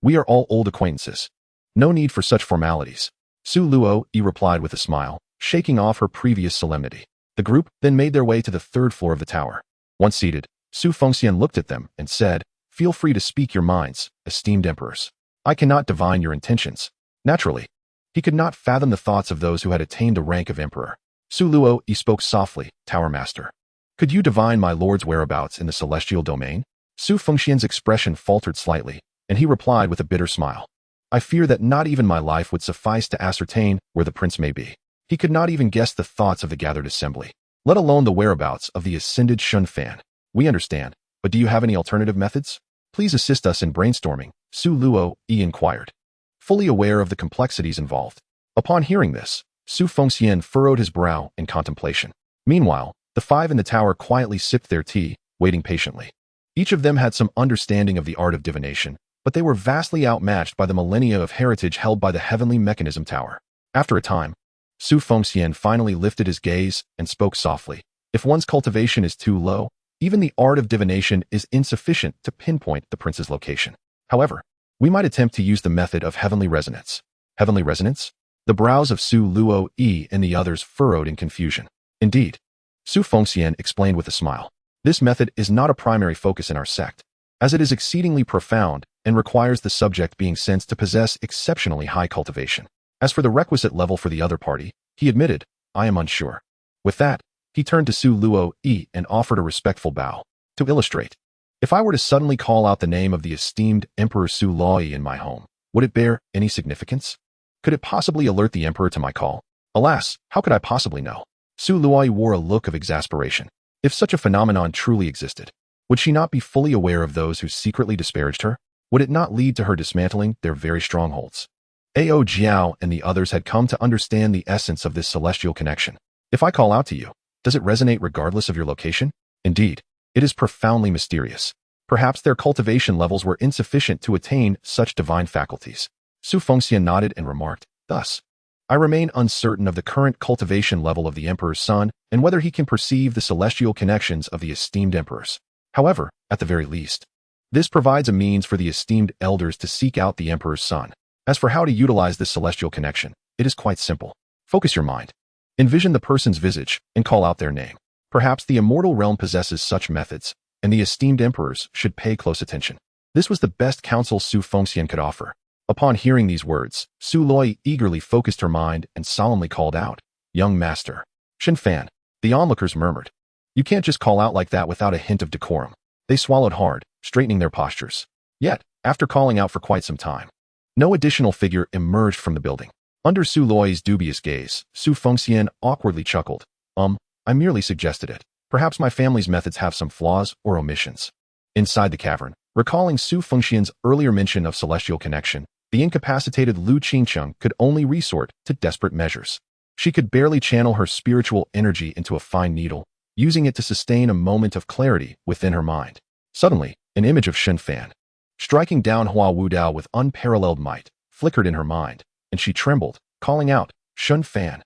Speaker 1: We are all old acquaintances. No need for such formalities. Su Luo Yi replied with a smile, shaking off her previous solemnity. The group then made their way to the third floor of the tower. Once seated, Su Fengxian looked at them and said, Feel free to speak your minds, esteemed emperors. I cannot divine your intentions. Naturally, he could not fathom the thoughts of those who had attained the rank of emperor. Su Luo Yi spoke softly, Tower Master. Could you divine my lord's whereabouts in the celestial domain? Su Fengxian's expression faltered slightly, and he replied with a bitter smile. I fear that not even my life would suffice to ascertain where the prince may be. He could not even guess the thoughts of the gathered assembly, let alone the whereabouts of the ascended Shen Fan. We understand, but do you have any alternative methods? Please assist us in brainstorming, Su Luo Yi inquired, fully aware of the complexities involved. Upon hearing this, Su Fengxian furrowed his brow in contemplation. Meanwhile, the five in the tower quietly sipped their tea, waiting patiently. Each of them had some understanding of the art of divination, but they were vastly outmatched by the millennia of heritage held by the heavenly mechanism tower. After a time, Su Fengxian finally lifted his gaze and spoke softly. If one's cultivation is too low, even the art of divination is insufficient to pinpoint the prince's location. However, we might attempt to use the method of heavenly resonance. Heavenly resonance? The brows of Su Luo Yi and the others furrowed in confusion. Indeed, Su Fengxian explained with a smile. This method is not a primary focus in our sect, as it is exceedingly profound and requires the subject being sensed to possess exceptionally high cultivation. As for the requisite level for the other party, he admitted, I am unsure. With that, he turned to Su Luo Yi and offered a respectful bow. To illustrate, if I were to suddenly call out the name of the esteemed Emperor Su Luo Yi in my home, would it bear any significance? Could it possibly alert the emperor to my call? Alas, how could I possibly know? Su Luo Yi wore a look of exasperation. If such a phenomenon truly existed, would she not be fully aware of those who secretly disparaged her? Would it not lead to her dismantling their very strongholds? Ao Jiao and the others had come to understand the essence of this celestial connection. If I call out to you, does it resonate regardless of your location? Indeed, it is profoundly mysterious. Perhaps their cultivation levels were insufficient to attain such divine faculties. Su Fengxian nodded and remarked, thus, I remain uncertain of the current cultivation level of the Emperor's son and whether he can perceive the celestial connections of the esteemed emperors. However, at the very least, this provides a means for the esteemed elders to seek out the Emperor's son. As for how to utilize this celestial connection, it is quite simple. Focus your mind. Envision the person's visage and call out their name. Perhaps the immortal realm possesses such methods, and the esteemed emperors should pay close attention. This was the best counsel Su Fengxian could offer. Upon hearing these words, Su Luo eagerly focused her mind and solemnly called out, Young master. Shen Fan. The onlookers murmured. You can't just call out like that without a hint of decorum. They swallowed hard, straightening their postures. Yet, after calling out for quite some time, no additional figure emerged from the building. Under Su Luo's dubious gaze, Su Fengxian awkwardly chuckled. I merely suggested it. Perhaps my family's methods have some flaws or omissions. Inside the cavern, recalling Su Fengxian's earlier mention of celestial connection, the incapacitated Lu Qingcheng could only resort to desperate measures. She could barely channel her spiritual energy into a fine needle, using it to sustain a moment of clarity within her mind. Suddenly, an image of Shen Fan, striking down Hua Wudao with unparalleled might, flickered in her mind, and she trembled, calling out, Shen Fan.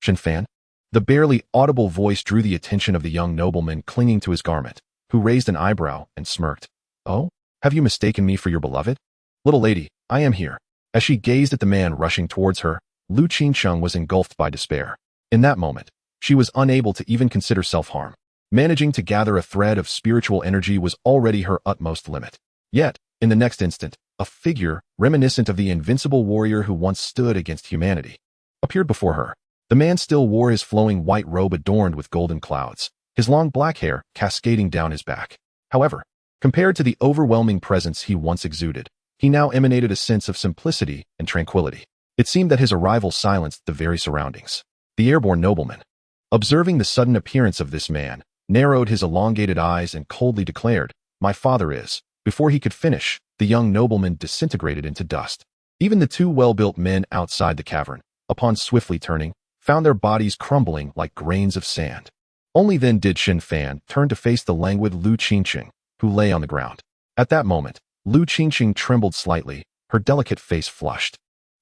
Speaker 1: Shen Fan? The barely audible voice drew the attention of the young nobleman clinging to his garment, who raised an eyebrow and smirked. Oh, have you mistaken me for your beloved? Little lady, I am here. As she gazed at the man rushing towards her, Lu Qingcheng was engulfed by despair. In that moment, she was unable to even consider self-harm. Managing to gather a thread of spiritual energy was already her utmost limit. Yet, in the next instant, a figure, reminiscent of the invincible warrior who once stood against humanity, appeared before her. The man still wore his flowing white robe adorned with golden clouds, his long black hair cascading down his back. However, compared to the overwhelming presence he once exuded, he now emanated a sense of simplicity and tranquility. It seemed that his arrival silenced the very surroundings. The airborne nobleman, observing the sudden appearance of this man, narrowed his elongated eyes and coldly declared, My father is. Before he could finish, the young nobleman disintegrated into dust. Even the two well-built men outside the cavern, upon swiftly turning, found their bodies crumbling like grains of sand. Only then did Shen Fan turn to face the languid Lu Qingcheng, who lay on the ground. At that moment, Lu Qingcheng trembled slightly, her delicate face flushed.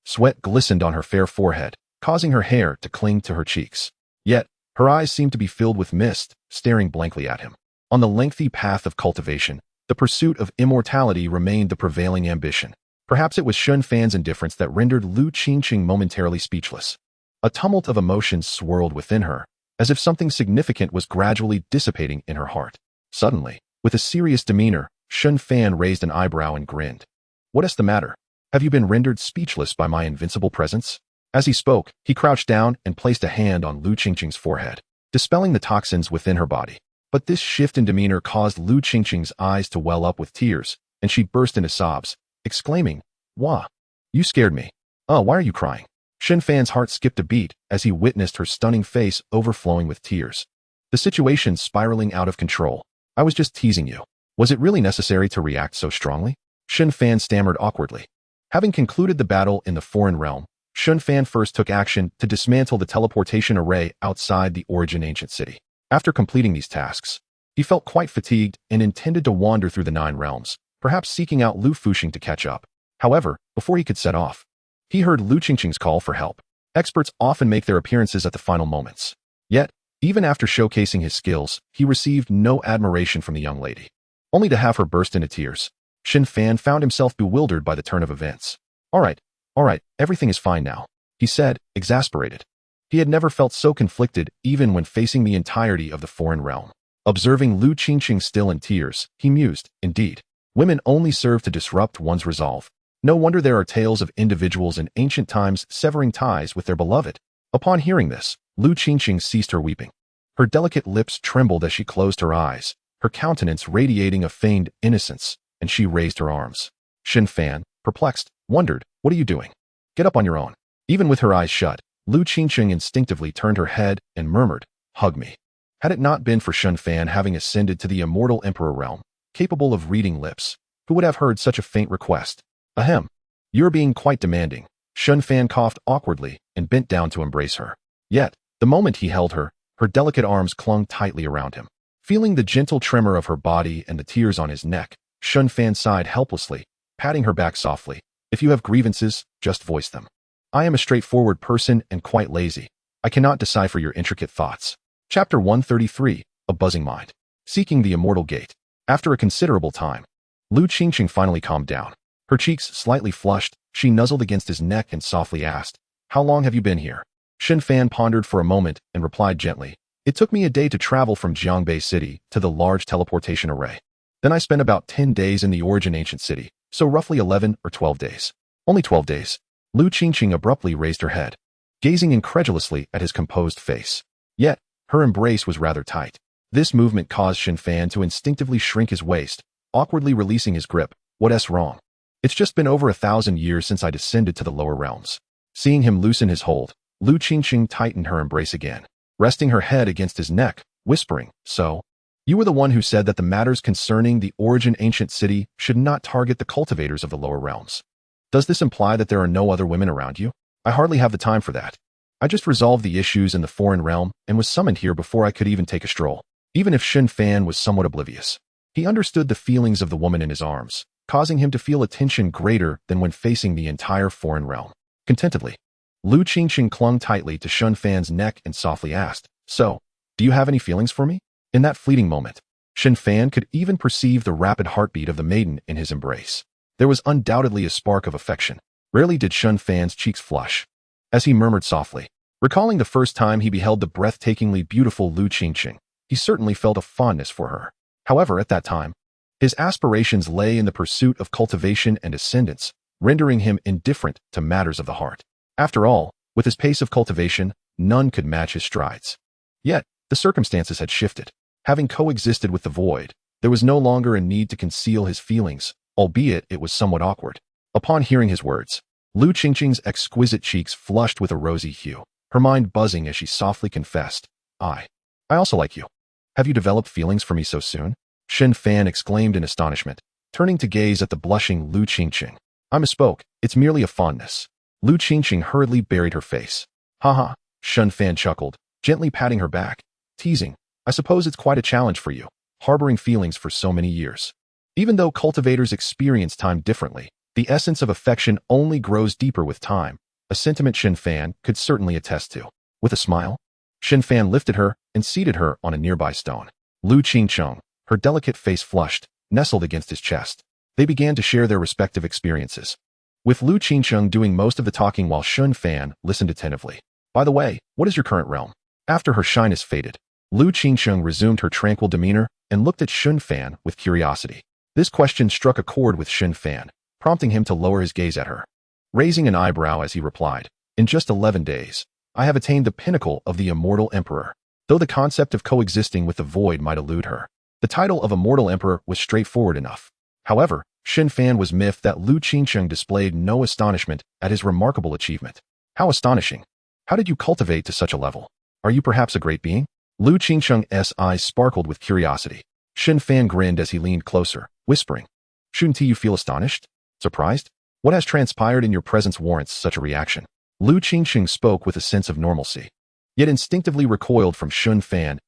Speaker 1: Sweat glistened on her fair forehead, causing her hair to cling to her cheeks. Yet, her eyes seemed to be filled with mist, staring blankly at him. On the lengthy path of cultivation, the pursuit of immortality remained the prevailing ambition. Perhaps it was Shen Fan's indifference that rendered Lu Qingcheng momentarily speechless. A tumult of emotions swirled within her, as if something significant was gradually dissipating in her heart. Suddenly, with a serious demeanor, Shen Fan raised an eyebrow and grinned. What is the matter? Have you been rendered speechless by my invincible presence? As he spoke, he crouched down and placed a hand on Lu Qingcheng's forehead, dispelling the toxins within her body. But this shift in demeanor caused Lu Qingcheng's eyes to well up with tears, and she burst into sobs, exclaiming, Wah! You scared me. Why are you crying? Shen Fan's heart skipped a beat as he witnessed her stunning face overflowing with tears. The situation spiraling out of control. I was just teasing you. Was it really necessary to react so strongly? Shen Fan stammered awkwardly. Having concluded the battle in the foreign realm, Shen Fan first took action to dismantle the teleportation array outside the origin ancient city. After completing these tasks, he felt quite fatigued and intended to wander through the 9 realms, perhaps seeking out Lu Fuxing to catch up. However, before he could set off, he heard Lu Qingqing's call for help. Experts often make their appearances at the final moments. Yet, even after showcasing his skills, he received no admiration from the young lady. Only to have her burst into tears, Shen Fan found himself bewildered by the turn of events. All right, everything is fine now, he said, exasperated. He had never felt so conflicted even when facing the entirety of the foreign realm. Observing Lu Qingqing still in tears, he mused, indeed, women only serve to disrupt one's resolve. No wonder there are tales of individuals in ancient times severing ties with their beloved. Upon hearing this, Lu Qingqing ceased her weeping. Her delicate lips trembled as she closed her eyes, her countenance radiating a feigned innocence, and she raised her arms. Shen Fan, perplexed, wondered, "What are you doing? Get up on your own." Even with her eyes shut, Lu Qingqing instinctively turned her head and murmured, "Hug me." Had it not been for Shen Fan having ascended to the immortal emperor realm, capable of reading lips, who would have heard such a faint request? Ahem. You're being quite demanding. Shen Fan coughed awkwardly and bent down to embrace her. Yet, the moment he held her, her delicate arms clung tightly around him. Feeling the gentle tremor of her body and the tears on his neck, Shen Fan sighed helplessly, patting her back softly. If you have grievances, just voice them. I am a straightforward person and quite lazy. I cannot decipher your intricate thoughts. Chapter 133, A Buzzing Mind. Seeking the Immortal Gate. After a considerable time, Lu Qingqing finally calmed down. Her cheeks slightly flushed, she nuzzled against his neck and softly asked, "How long have you been here?" Shen Fan pondered for a moment and replied gently, "It took me a day to travel from Jiangbei City to the large teleportation array. Then I spent about 10 days in the origin ancient city, so roughly 11 or 12 days. Only 12 days. Lu Qingqing abruptly raised her head, gazing incredulously at his composed face. Yet, her embrace was rather tight. This movement caused Shen Fan to instinctively shrink his waist, awkwardly releasing his grip. What's wrong? It's just been over 1,000 years since I descended to the lower realms. Seeing him loosen his hold, Lu Qingqing tightened her embrace again, resting her head against his neck, whispering, "So, you were the one who said that the matters concerning the origin ancient city should not target the cultivators of the lower realms. Does this imply that there are no other women around you? I hardly have the time for that. I just resolved the issues in the foreign realm and was summoned here before I could even take a stroll." Even if Shen Fan was somewhat oblivious, he understood the feelings of the woman in his arms, causing him to feel a tension greater than when facing the entire foreign realm. Contentedly, Lu Qingqing clung tightly to Shen Fan's neck and softly asked, "So, do you have any feelings for me?" In that fleeting moment, Shen Fan could even perceive the rapid heartbeat of the maiden in his embrace. There was undoubtedly a spark of affection. Rarely did Shen Fan's cheeks flush, as he murmured softly. Recalling the first time he beheld the breathtakingly beautiful Lu Qingqing, he certainly felt a fondness for her. However, at that time, his aspirations lay in the pursuit of cultivation and ascendance, rendering him indifferent to matters of the heart. After all, with his pace of cultivation, none could match his strides. Yet, the circumstances had shifted. Having coexisted with the void, there was no longer a need to conceal his feelings, albeit it was somewhat awkward. Upon hearing his words, Lu Qingqing's exquisite cheeks flushed with a rosy hue, her mind buzzing as she softly confessed, I also like you. Have you developed feelings for me so soon?" Shen Fan exclaimed in astonishment, turning to gaze at the blushing Lu Qingqing. "I misspoke, it's merely a fondness." Lu Qingqing hurriedly buried her face. "Haha," Shen Fan chuckled, gently patting her back, teasing, "I suppose it's quite a challenge for you, harboring feelings for so many years. Even though cultivators experience time differently, the essence of affection only grows deeper with time, a sentiment Shen Fan could certainly attest to." With a smile, Shen Fan lifted her and seated her on a nearby stone. Lu Qingqing, her delicate face flushed, nestled against his chest. They began to share their respective experiences, with Lu Qingqing doing most of the talking while Shen Fan listened attentively. "By the way, what is your current realm?" After her shyness faded, Lu Qingqing resumed her tranquil demeanor and looked at Shen Fan with curiosity. This question struck a chord with Shen Fan, prompting him to lower his gaze at her. Raising an eyebrow as he replied, "In just 11 days, I have attained the pinnacle of the immortal emperor." Though the concept of coexisting with the void might elude her, the title of immortal emperor was straightforward enough. However, Shen Fan was miffed that Lu Qingqing displayed no astonishment at his remarkable achievement. "How astonishing! How did you cultivate to such a level? Are you perhaps a great being?" Lu Qingqing's eyes sparkled with curiosity. Shen Fan grinned as he leaned closer, whispering, "Shouldn't you feel astonished? Surprised? What has transpired in your presence warrants such a reaction?" Lu Qingxing spoke with a sense of normalcy, yet instinctively recoiled from Shen Fan's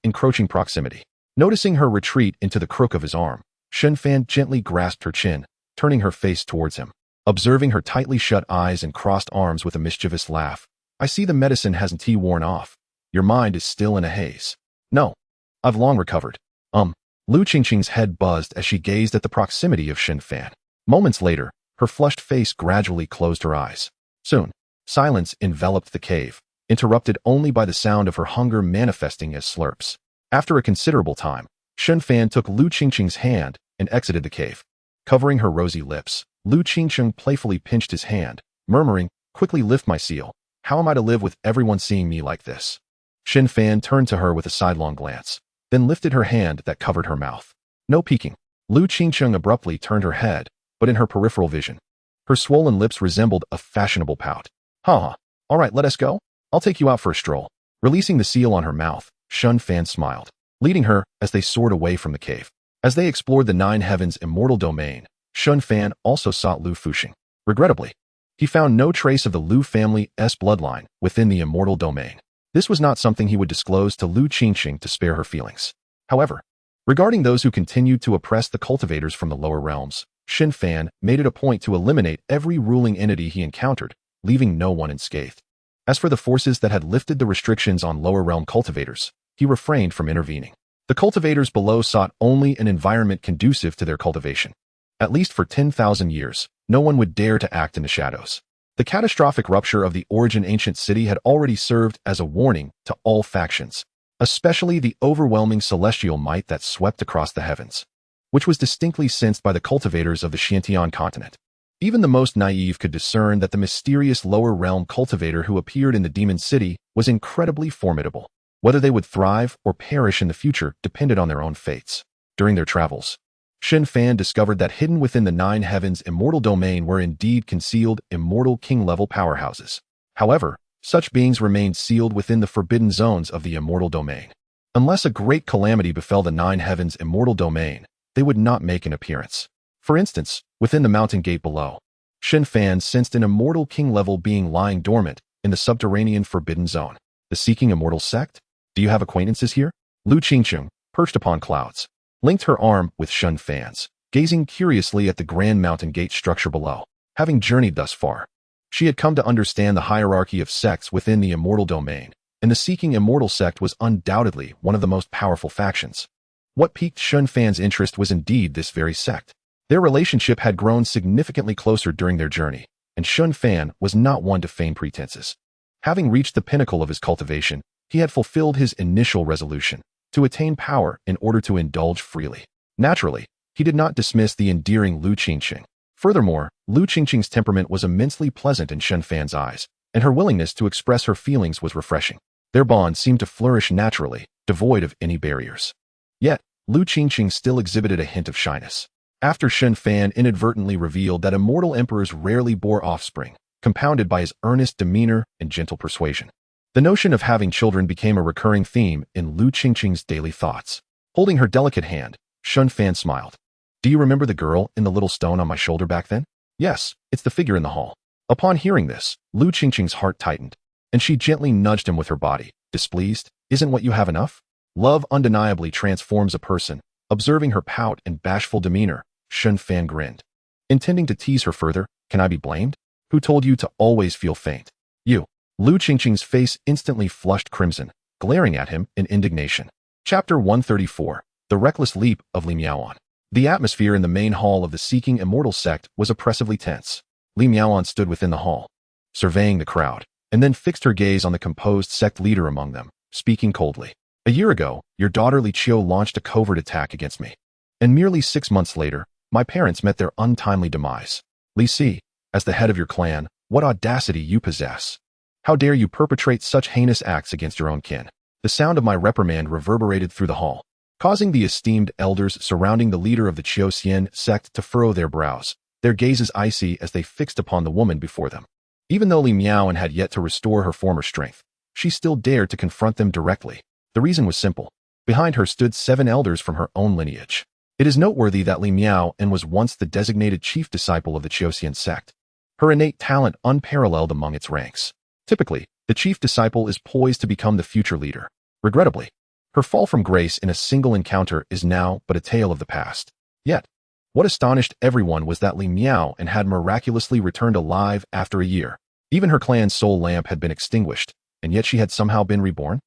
Speaker 1: encroaching proximity. Noticing her retreat into the crook of his arm, Shen Fan gently grasped her chin, turning her face towards him. Observing her tightly shut eyes and crossed arms with a mischievous laugh, "I see the medicine hasn't worn off. Your mind is still in a haze." "No, I've long recovered." Lu Qingqing's head buzzed as she gazed at the proximity of Shen Fan. Moments later, her flushed face gradually closed her eyes. Soon, silence enveloped the cave, interrupted only by the sound of her hunger manifesting as slurps. After a considerable time, Shen Fan took Lu Qingqing's hand and exited the cave. Covering her rosy lips, Lu Qingqing playfully pinched his hand, murmuring, "Quickly lift my seal. How am I to live with everyone seeing me like this?" Shen Fan turned to her with a sidelong glance, then lifted her hand that covered her mouth. "No peeking." Lu Qingqing abruptly turned her head, but in her peripheral vision, her swollen lips resembled a fashionable pout. "All right, let us go. I'll take you out for a stroll." Releasing the seal on her mouth, Shen Fan smiled, leading her as they soared away from the cave. As they explored the Nine Heavens' immortal domain, Shen Fan also sought Lu Fuxing. Regrettably, he found no trace of the Lu family's bloodline within the immortal domain. This was not something he would disclose to Lu Qingxing to spare her feelings. However, regarding those who continued to oppress the cultivators from the lower realms, Shen Fan made it a point to eliminate every ruling entity he encountered, leaving no one unscathed. As for the forces that had lifted the restrictions on lower realm cultivators, he refrained from intervening. The cultivators below sought only an environment conducive to their cultivation. At least for 10,000 years, no one would dare to act in the shadows. The catastrophic rupture of the Origin Ancient City had already served as a warning to all factions, especially the overwhelming celestial might that swept across the heavens, which was distinctly sensed by the cultivators of the Xiantian continent. Even the most naive could discern that the mysterious lower realm cultivator who appeared in the Demon City was incredibly formidable. Whether they would thrive or perish in the future depended on their own fates. During their travels, Shen Fan discovered that hidden within the Nine Heavens' immortal domain were indeed concealed immortal king-level powerhouses. However, such beings remained sealed within the forbidden zones of the immortal domain. Unless a great calamity befell the Nine Heavens' immortal domain, they would not make an appearance. For instance, within the mountain gate below, Shen Fan sensed an immortal king-level being lying dormant in the subterranean forbidden zone. The Seeking Immortal Sect? Do you have acquaintances here? Lu Qingqing, perched upon clouds, linked her arm with Shen Fan's, gazing curiously at the grand mountain gate structure below. Having journeyed thus far, she had come to understand the hierarchy of sects within the immortal domain, and the Seeking Immortal Sect was undoubtedly one of the most powerful factions. What piqued Shen Fan's interest was indeed this very sect. Their relationship had grown significantly closer during their journey, and Shen Fan was not one to feign pretenses. Having reached the pinnacle of his cultivation, he had fulfilled his initial resolution to attain power in order to indulge freely. Naturally, he did not dismiss the endearing Lu Qingqing. Furthermore, Lu Qingqing's temperament was immensely pleasant in Shen Fan's eyes, and her willingness to express her feelings was refreshing. Their bond seemed to flourish naturally, devoid of any barriers. Yet, Lu Qingqing still exhibited a hint of shyness. After Shen Fan inadvertently revealed that immortal emperors rarely bore offspring, compounded by his earnest demeanor and gentle persuasion, the notion of having children became a recurring theme in Lu Qingqing's daily thoughts. Holding her delicate hand, Shen Fan smiled. "Do you remember the girl in the little stone on my shoulder back then?" "Yes, it's the figure in the hall." Upon hearing this, Lu Qingqing's heart tightened, and she gently nudged him with her body. "Displeased? Isn't what you have enough?" Love undeniably transforms a person. Observing her pout and bashful demeanor, Shen Fan grinned. Intending to tease her further, "Can I be blamed? Who told you to always feel faint?" "You." Lu Qingqing's face instantly flushed crimson, glaring at him in indignation. Chapter 134. The Reckless Leap of Li Miaoan. The atmosphere in the main hall of the Seeking Immortal Sect was oppressively tense. Li Miaoan stood within the hall, surveying the crowd, and then fixed her gaze on the composed sect leader among them, speaking coldly. "A year ago, your daughter Li Qiu launched a covert attack against me. And merely 6 months later, my parents met their untimely demise. Li Si, as the head of your clan, what audacity you possess. How dare you perpetrate such heinous acts against your own kin?" The sound of my reprimand reverberated through the hall, causing the esteemed elders surrounding the leader of the Xian sect to furrow their brows, their gazes icy as they fixed upon the woman before them. Even though Li Miaoan had yet to restore her former strength, she still dared to confront them directly. The reason was simple. Behind her stood 7 elders from her own lineage. It is noteworthy that Li Miaoan was once the designated chief disciple of the Xianxian sect, her innate talent unparalleled among its ranks. Typically, the chief disciple is poised to become the future leader. Regrettably, her fall from grace in a single encounter is now but a tale of the past. Yet, what astonished everyone was that Li Miaoan had miraculously returned alive after a year. Even her clan's soul lamp had been extinguished, and yet she had somehow been reborn?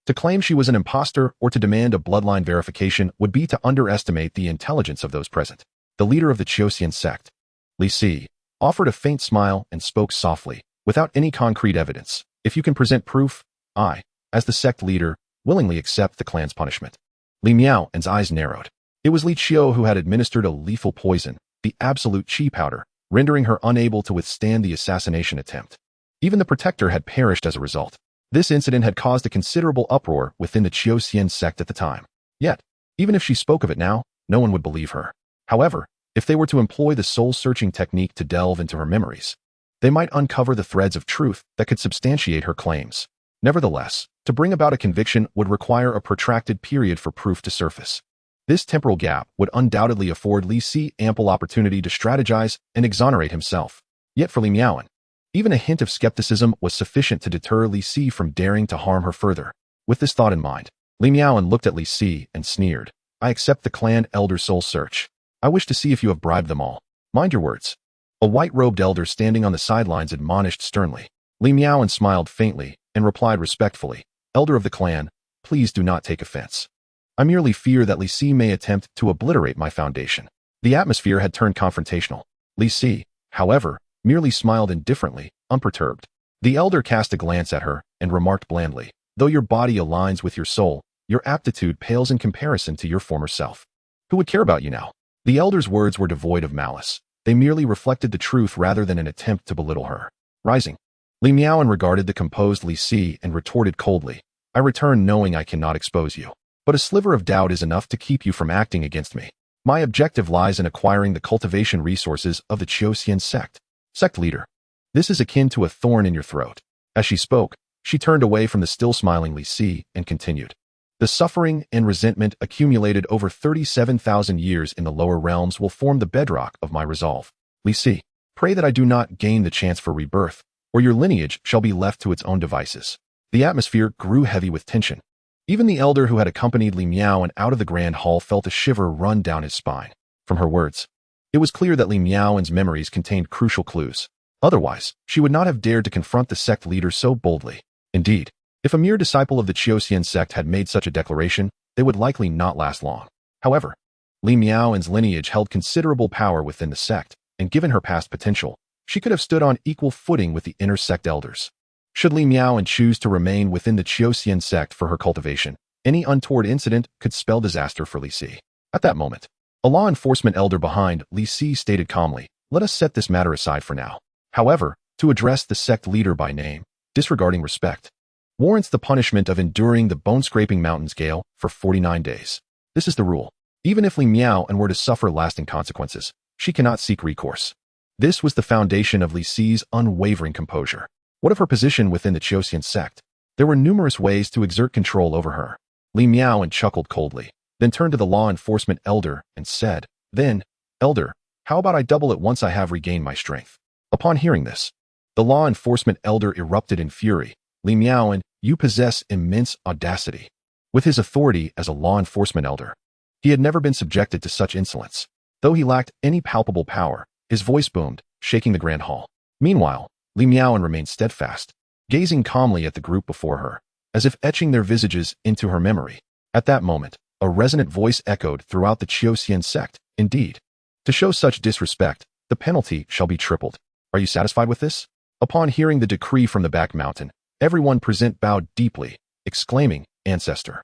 Speaker 1: To claim she was an imposter or to demand a bloodline verification would be to underestimate the intelligence of those present. The leader of the Xianxian sect, Li Si, offered a faint smile and spoke softly, without any concrete evidence. If you can present proof, I, as the sect leader, willingly accept the clan's punishment. Li Miaoan's eyes narrowed. It was Li Qiu who had administered a lethal poison, the absolute qi powder, rendering her unable to withstand the assassination attempt. Even the protector had perished as a result. This incident had caused a considerable uproar within the Xianxian sect at the time. Yet, even if she spoke of it now, no one would believe her. However, if they were to employ the soul-searching technique to delve into her memories, they might uncover the threads of truth that could substantiate her claims. Nevertheless, to bring about a conviction would require a protracted period for proof to surface. This temporal gap would undoubtedly afford Li Si ample opportunity to strategize and exonerate himself. Yet for Li Miaoan, even a hint of skepticism was sufficient to deter Li Si from daring to harm her further. With this thought in mind, Li Miaoan looked at Li Si and sneered. I accept the clan elder's soul search. I wish to see if you have bribed them all. Mind your words. A white-robed elder standing on the sidelines admonished sternly. Li Miaoan smiled faintly and replied respectfully, Elder of the clan, please do not take offense. I merely fear that Li Si may attempt to obliterate my foundation. The atmosphere had turned confrontational. Li Si, however, merely smiled indifferently, unperturbed. The elder cast a glance at her and remarked blandly, though your body aligns with your soul, your aptitude pales in comparison to your former self. Who would care about you now? The elder's words were devoid of malice. They merely reflected the truth rather than an attempt to belittle her. Rising, Li Miaoan regarded the composed Li Si and retorted coldly, I return knowing I cannot expose you. But a sliver of doubt is enough to keep you from acting against me. My objective lies in acquiring the cultivation resources of the Xianxian sect. Sect leader, this is akin to a thorn in your throat. As she spoke, she turned away from the still smiling Li Si and continued. The suffering and resentment accumulated over 37,000 years in the lower realms will form the bedrock of my resolve. Li Si, pray that I do not gain the chance for rebirth, or your lineage shall be left to its own devices. The atmosphere grew heavy with tension. Even the elder who had accompanied Li Miaoan out of the grand hall felt a shiver run down his spine. From her words, it was clear that Li Miaoan's memories contained crucial clues. Otherwise, she would not have dared to confront the sect leader so boldly. Indeed, if a mere disciple of the Xianxian sect had made such a declaration, they would likely not last long. However, Li Miaoan's lineage held considerable power within the sect, and given her past potential, she could have stood on equal footing with the inner sect elders. Should Li Miaoan choose to remain within the Xianxian sect for her cultivation, any untoward incident could spell disaster for Li Si. At that moment, a law enforcement elder behind Li Si stated calmly, let us set this matter aside for now. However, to address the sect leader by name, disregarding respect, warrants the punishment of enduring the bone-scraping mountains gale for 49 days. This is the rule. Even if Li Miaoan were to suffer lasting consequences, she cannot seek recourse. This was the foundation of Li Si's unwavering composure. What of her position within the Xianxian sect? There were numerous ways to exert control over her. Li Miaoan chuckled coldly, then turned to the law enforcement elder and said, then, Elder, how about I double it once I have regained my strength? Upon hearing this, the law enforcement elder erupted in fury. Li Miaoan, you possess immense audacity. With his authority as a law enforcement elder, he had never been subjected to such insolence. Though he lacked any palpable power, his voice boomed, shaking the grand hall. Meanwhile, Li Miaoan remained steadfast, gazing calmly at the group before her, as if etching their visages into her memory. At that moment, a resonant voice echoed throughout the Xianxian sect. Indeed, to show such disrespect, the penalty shall be tripled. Are you satisfied with this? Upon hearing the decree from the back mountain, everyone present bowed deeply, exclaiming, Ancestor.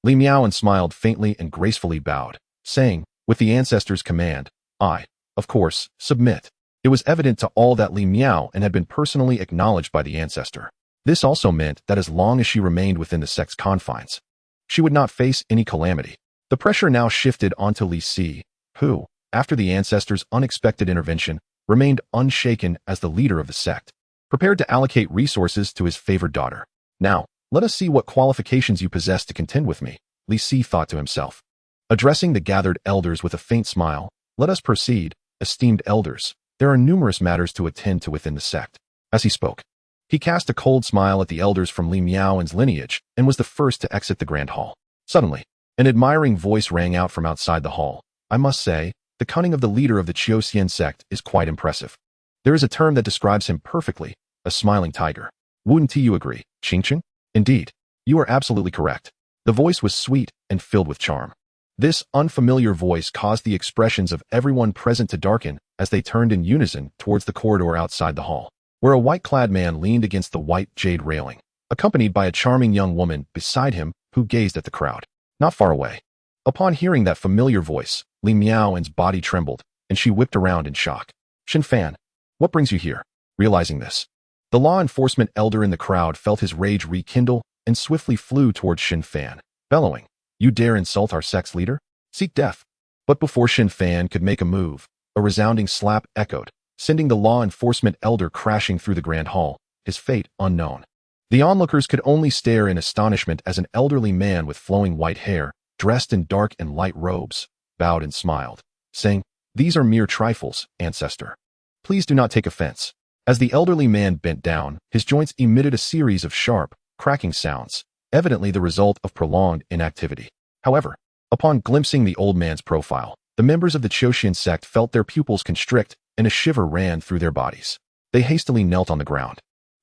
Speaker 1: Li Miaoan smiled faintly and gracefully bowed, saying, with the ancestor's command, I, of course, submit. It was evident to all that Li Miaoan had been personally acknowledged by the ancestor. This also meant that as long as she remained within the sect's confines, she would not face any calamity. The pressure now shifted onto Li Si, who, after the ancestor's unexpected intervention, remained unshaken as the leader of the sect, prepared to allocate resources to his favored daughter. Now, let us see what qualifications you possess to contend with me. Li Si thought to himself. Addressing the gathered elders with a faint smile, "Let us proceed, esteemed elders. There are numerous matters to attend to within the sect." As he spoke, he cast a cold smile at the elders from Li Miaoan's lineage and was the first to exit the grand hall. Suddenly, an admiring voice rang out from outside the hall. "I must say, the cunning of the leader of the Xian sect is quite impressive. There is a term that describes him perfectly, a smiling tiger. Wouldn't you agree, Qingqing?" "Indeed, you are absolutely correct." The voice was sweet and filled with charm. This unfamiliar voice caused the expressions of everyone present to darken as they turned in unison towards the corridor outside the hall, where a white-clad man leaned against the white jade railing, accompanied by a charming young woman beside him who gazed at the crowd, not far away. Upon hearing that familiar voice, Li Miaoan's body trembled, and she whipped around in shock. "Shen Fan, what brings you here?" Realizing this, the law enforcement elder in the crowd felt his rage rekindle and swiftly flew towards Shen Fan, bellowing, "You dare insult our sect's leader? Seek death." But before Shen Fan could make a move, a resounding slap echoed, sending the law enforcement elder crashing through the grand hall, his fate unknown. The onlookers could only stare in astonishment as an elderly man with flowing white hair, dressed in dark and light robes, bowed and smiled, saying, "These are mere trifles, ancestor. Please do not take offense." As the elderly man bent down, his joints emitted a series of sharp, cracking sounds, evidently the result of prolonged inactivity. However, upon glimpsing the old man's profile, the members of the Xian sect felt their pupils constrict and a shiver ran through their bodies. They hastily knelt on the ground,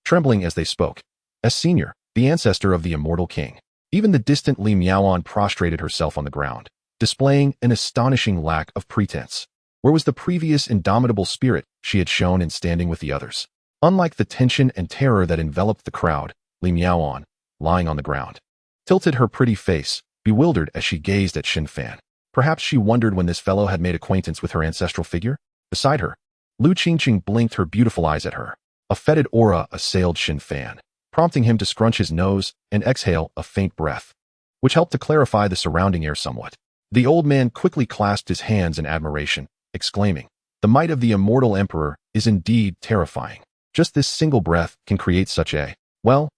Speaker 1: trembling as they spoke. As senior, the ancestor of the immortal king, even the distant Li Miaoan prostrated herself on the ground, displaying an astonishing lack of pretense. Where was the previous indomitable spirit she had shown in standing with the others? Unlike the tension and terror that enveloped the crowd, Li Miaoan, lying on the ground, tilted her pretty face, bewildered as she gazed at Shen Fan. Perhaps she wondered when this fellow had made acquaintance with her ancestral figure. Beside her, Lu Qingqing blinked her beautiful eyes at her. A fetid aura assailed Shen Fan, prompting him to scrunch his nose and exhale a faint breath, which helped to clarify the surrounding air somewhat. The old man quickly clasped his hands in admiration, exclaiming, "The might of the immortal emperor is indeed terrifying. Just this single breath can create such a... Well,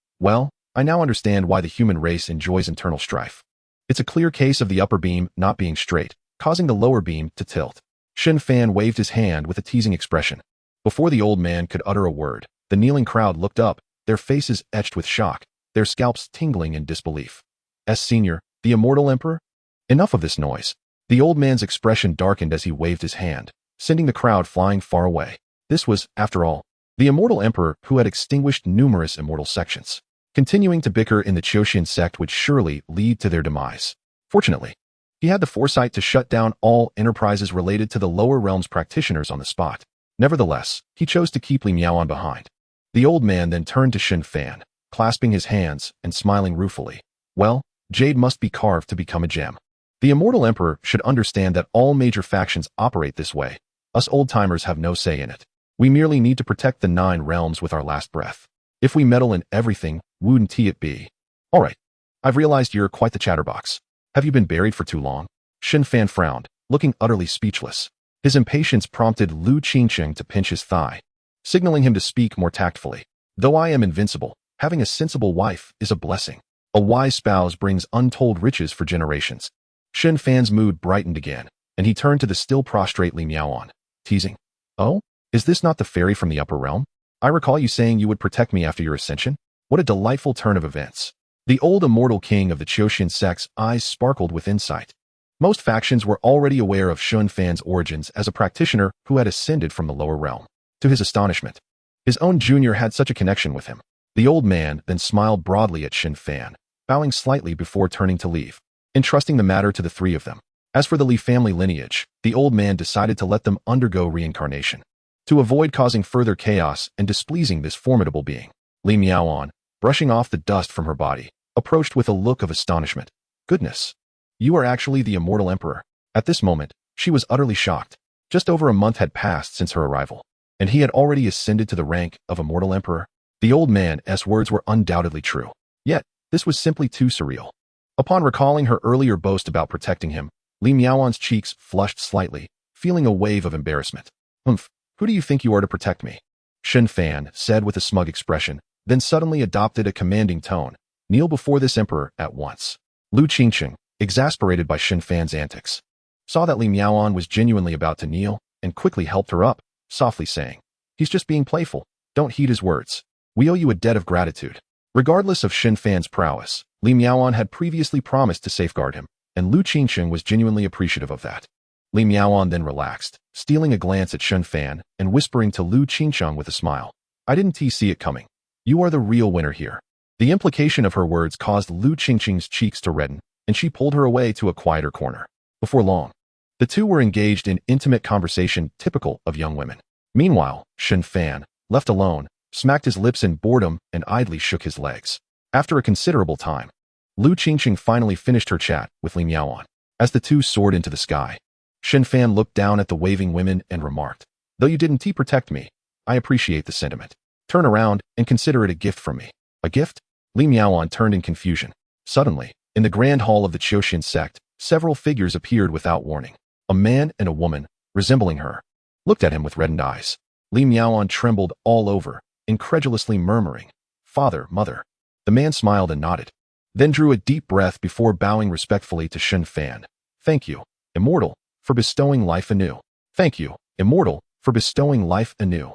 Speaker 1: I now understand why the human race enjoys internal strife. It's a clear case of the upper beam not being straight, causing the lower beam to tilt." Shen Fan waved his hand with a teasing expression. Before the old man could utter a word, the kneeling crowd looked up, their faces etched with shock, their scalps tingling in disbelief. "As senior, the immortal emperor?" Enough of this noise. The old man's expression darkened as he waved his hand, sending the crowd flying far away. This was, after all, the immortal emperor who had extinguished numerous immortal sections. Continuing to bicker in the Xian sect would surely lead to their demise. Fortunately, he had the foresight to shut down all enterprises related to the lower realms practitioners on the spot. Nevertheless, he chose to keep Li Miaoan behind. The old man then turned to Shen Fan, clasping his hands and smiling ruefully. "Well, jade must be carved to become a gem. The immortal emperor should understand that all major factions operate this way. Us old-timers have no say in it. We merely need to protect the 9 realms with our last breath. If we meddle in everything, wouldn't it be? All right, I've realized you're quite the chatterbox. Have you been buried for too long?" Shen Fan frowned, looking utterly speechless. His impatience prompted Lu Qingqing to pinch his thigh, signaling him to speak more tactfully. "Though I am invincible, having a sensible wife is a blessing. A wise spouse brings untold riches for generations." Shen Fan's mood brightened again, and he turned to the still prostrate Li Miaoan, teasing, "Oh, is this not the fairy from the upper realm? I recall you saying you would protect me after your ascension. What a delightful turn of events." The old immortal king of the Xian sect's eyes sparkled with insight. Most factions were already aware of Shen Fan's origins as a practitioner who had ascended from the lower realm. To his astonishment, his own junior had such a connection with him. The old man then smiled broadly at Shen Fan, bowing slightly before turning to leave, entrusting the matter to the 3 of them. As for the Li family lineage, the old man decided to let them undergo reincarnation, to avoid causing further chaos and displeasing this formidable being. Li Miaoan, brushing off the dust from her body, approached with a look of astonishment. "Goodness, you are actually the immortal emperor." At this moment, she was utterly shocked. Just over a month had passed since her arrival, and he had already ascended to the rank of immortal emperor. The old man's words were undoubtedly true. Yet, this was simply too surreal. Upon recalling her earlier boast about protecting him, Li Miaoan's cheeks flushed slightly, feeling a wave of embarrassment. Who do you think you are to protect me?" Shen Fan said with a smug expression, then suddenly adopted a commanding tone. "Kneel before this emperor at once." Lu Qingqing, exasperated by Shen Fan's antics, saw that Li Miaoan was genuinely about to kneel and quickly helped her up, softly saying, "He's just being playful. Don't heed his words. We owe you a debt of gratitude." Regardless of Shen Fan's prowess, Li Miaoan had previously promised to safeguard him, and Lu Qingsheng was genuinely appreciative of that. Li Miaoan then relaxed, stealing a glance at Shen Fan and whispering to Lu Qingsheng with a smile, "I didn't see it coming. You are the real winner here." The implication of her words caused Lu Qingsheng's cheeks to redden, and she pulled her away to a quieter corner. Before long, the two were engaged in intimate conversation typical of young women. Meanwhile, Shen Fan, left alone, smacked his lips in boredom and idly shook his legs. After a considerable time, Lu Qingsheng finally finished her chat with Li Miaoan. As the two soared into the sky, Shen Fan looked down at the waving women and remarked, "Though you didn't protect me, I appreciate the sentiment. Turn around and consider it a gift from me." "A gift?" Li Miaoan turned in confusion. Suddenly, in the grand hall of the Qianxian sect, several figures appeared without warning. A man and a woman, resembling her, looked at him with reddened eyes. Li Miaoan trembled all over, incredulously murmuring, "Father, mother." The man smiled and nodded, then drew a deep breath before bowing respectfully to Shen Fan. "Thank you, immortal, for bestowing life anew." "Thank you, immortal, for bestowing life anew."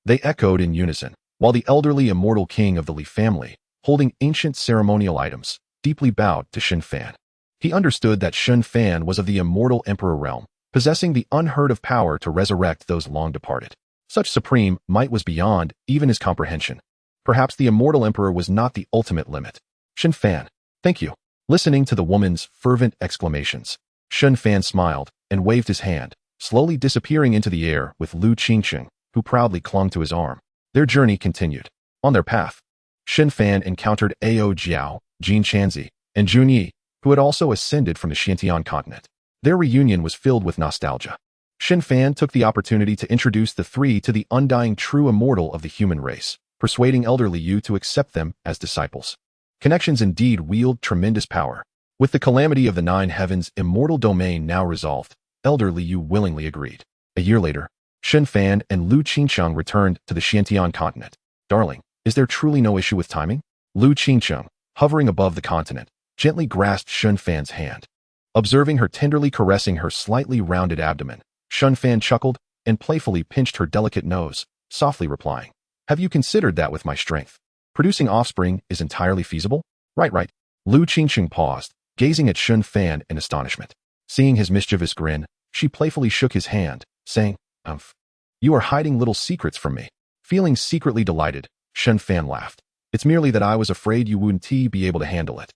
Speaker 1: They echoed in unison, while the elderly immortal king of the Li family, holding ancient ceremonial items, deeply bowed to Shen Fan. He understood that Shen Fan was of the immortal emperor realm, possessing the unheard-of power to resurrect those long departed. Such supreme might was beyond even his comprehension. Perhaps the immortal emperor was not the ultimate limit. "Shen Fan, thank you." Listening to the woman's fervent exclamations, Shen Fan smiled and waved his hand, slowly disappearing into the air with Lu Qingsheng, who proudly clung to his arm. Their journey continued. On their path, Shen Fan encountered Ao Jiao, Jin Chanzi, and Jun Yi, who had also ascended from the Xiantian continent. Their reunion was filled with nostalgia. Shen Fan took the opportunity to introduce the three to the undying true immortal of the human race, persuading elder Liu to accept them as disciples. Connections indeed wield tremendous power. With the calamity of the Nine Heavens' immortal domain now resolved, elder Liu willingly agreed. A year later, Shen Fan and Lu Qingsheng returned to the Xiantian continent. "Darling, is there truly no issue with timing?" Lu Qingsheng, hovering above the continent, gently grasped Shen Fan's hand. Observing her tenderly caressing her slightly rounded abdomen, Shen Fan chuckled and playfully pinched her delicate nose, softly replying, "Have you considered that with my strength, producing offspring is entirely feasible?" Right. Lu Qingsheng paused, gazing at Shen Fan in astonishment. Seeing his mischievous grin, she playfully shook his hand, saying, "You are hiding little secrets from me." Feeling secretly delighted, Shen Fan laughed. "It's merely that I was afraid you wouldn't be able to handle it.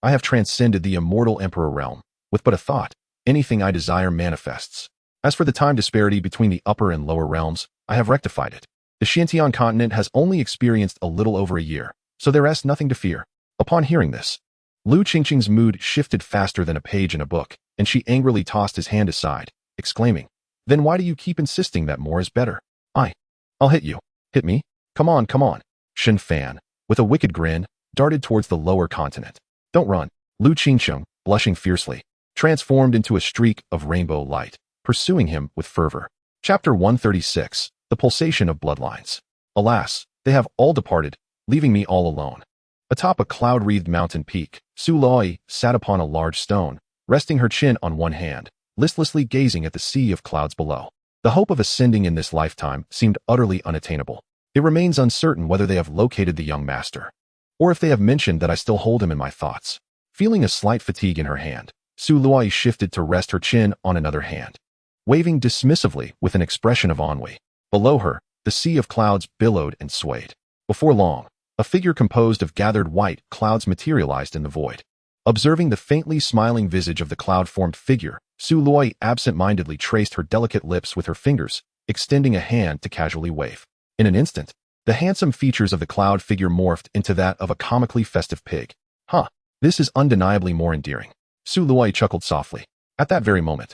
Speaker 1: I have transcended the immortal emperor realm. With but a thought, anything I desire manifests. As for the time disparity between the upper and lower realms, I have rectified it. The Xiantian continent has only experienced a little over a year, so there is nothing to fear." Upon hearing this, Lu Qingsheng's mood shifted faster than a page in a book, and she angrily tossed his hand aside, exclaiming, "Then why do you keep insisting that more is better? I'll hit you." "Hit me? Come on." Shen Fan, with a wicked grin, darted towards the lower continent. "Don't run." Lu Qingsheng, blushing fiercely, transformed into a streak of rainbow light, pursuing him with fervor. Chapter 136, The Pulsation of Bloodlines. Alas, they have all departed, leaving me all alone. Atop a cloud-wreathed mountain peak, Su Loi sat upon a large stone, resting her chin on one hand, listlessly gazing at the sea of clouds below. The hope of ascending in this lifetime seemed utterly unattainable. It remains uncertain whether they have located the young master, or if they have mentioned that I still hold him in my thoughts. Feeling a slight fatigue in her hand, Su Loi shifted to rest her chin on another hand, waving dismissively with an expression of ennui. Below her, the sea of clouds billowed and swayed. Before long, a figure composed of gathered white clouds materialized in the void. Observing the faintly smiling visage of the cloud-formed figure, Su Loi absent-mindedly traced her delicate lips with her fingers, extending a hand to casually wave. In an instant, the handsome features of the cloud figure morphed into that of a comically festive pig. This is undeniably more endearing." Su Loi chuckled softly. At that very moment,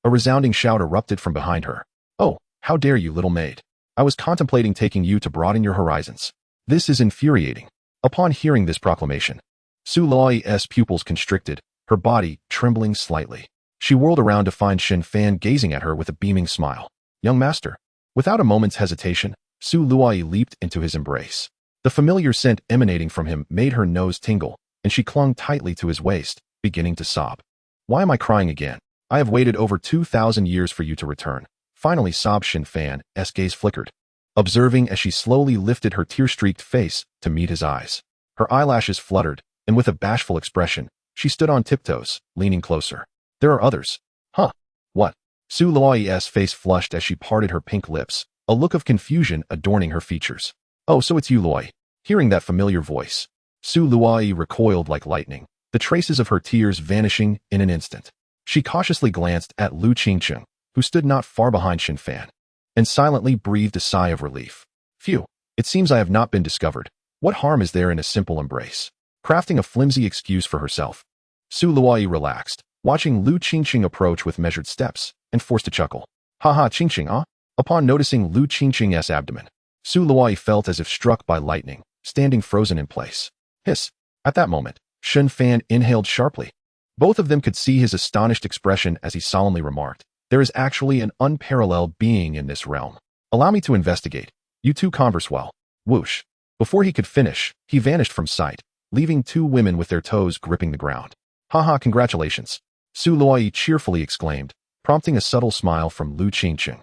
Speaker 1: a resounding shout erupted from behind her. "Oh, how dare you, little maid! I was contemplating taking you to broaden your horizons. This is infuriating." Upon hearing this proclamation, Su Loi's pupils constricted, her body trembling slightly. She whirled around to find Shen Fan gazing at her with a beaming smile. "Young master." Without a moment's hesitation, Su Loi leaped into his embrace. The familiar scent emanating from him made her nose tingle, and she clung tightly to his waist, beginning to sob. Why am I crying again? I have waited over 2,000 years for you to return. Finally sobbed Shen Fan's gaze flickered, observing as she slowly lifted her tear-streaked face to meet his eyes. Her eyelashes fluttered, and with a bashful expression, she stood on tiptoes, leaning closer. There are others. Huh? What? Su Luoyi's face flushed as she parted her pink lips, a look of confusion adorning her features. Oh, so it's you, Luoyi. Hearing that familiar voice, Su Luoyi recoiled like lightning, the traces of her tears vanishing in an instant. She cautiously glanced at Lu Qingcheng, who stood not far behind Shen Fan, and silently breathed a sigh of relief. Phew, it seems I have not been discovered. What harm is there in a simple embrace? Crafting a flimsy excuse for herself, Su Luoyi relaxed, watching Lu Qingcheng approach with measured steps, and forced a chuckle. Haha, Qingcheng, ah? Upon noticing Lu Qingcheng's abdomen, Su Luoyi felt as if struck by lightning, standing frozen in place. Hiss. At that moment, Shen Fan inhaled sharply. Both of them could see his astonished expression as he solemnly remarked, there is actually an unparalleled being in this realm. Allow me to investigate. You two converse well. Whoosh. Before he could finish, he vanished from sight, leaving two women with their toes gripping the ground. Haha, congratulations. Su Luoyi cheerfully exclaimed, prompting a subtle smile from Lu Qingcheng,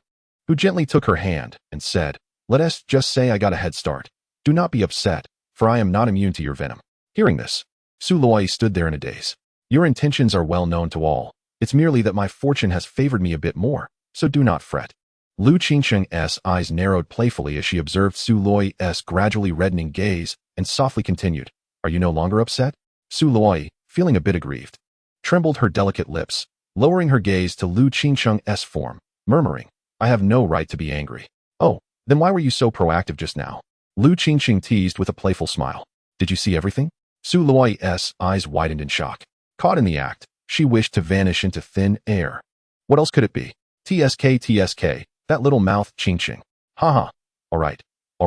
Speaker 1: who gently took her hand and said, let us just say I got a head start. Do not be upset, for I am not immune to your venom. Hearing this, Su Luoyi stood there in a daze. Your intentions are well known to all. It's merely that my fortune has favored me a bit more, so do not fret. Lu Qingcheng's eyes narrowed playfully as she observed Su Luoyi's gradually reddening gaze and softly continued, are you no longer upset? Su Luoyi, feeling a bit aggrieved, trembled her delicate lips, lowering her gaze to Lu Qingcheng's form, murmuring, I have no right to be angry. Oh, then why were you so proactive just now? Lu Qingcheng teased with a playful smile. Did you see everything? Su Luoyi's eyes widened in shock. Caught in the act, she wished to vanish into thin air. What else could it be? TSK, that little mouth Qingcheng. Haha. All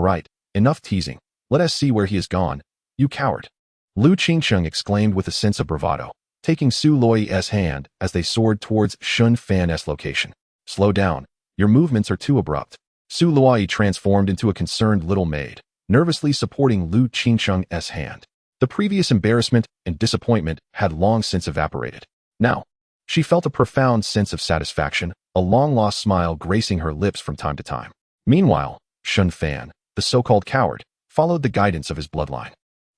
Speaker 1: right, enough teasing. Let us see where he has gone. You coward. Lu Qingcheng exclaimed with a sense of bravado, taking Su Luoyi's hand as they soared towards Shen Fan's location. Slow down. Your movements are too abrupt. Su Luoyi transformed into a concerned little maid, nervously supporting Lu Qingcheng's hand. The previous embarrassment and disappointment had long since evaporated. Now, she felt a profound sense of satisfaction, a long-lost smile gracing her lips from time to time. Meanwhile, Shen Fan, the so-called coward, followed the guidance of his bloodline.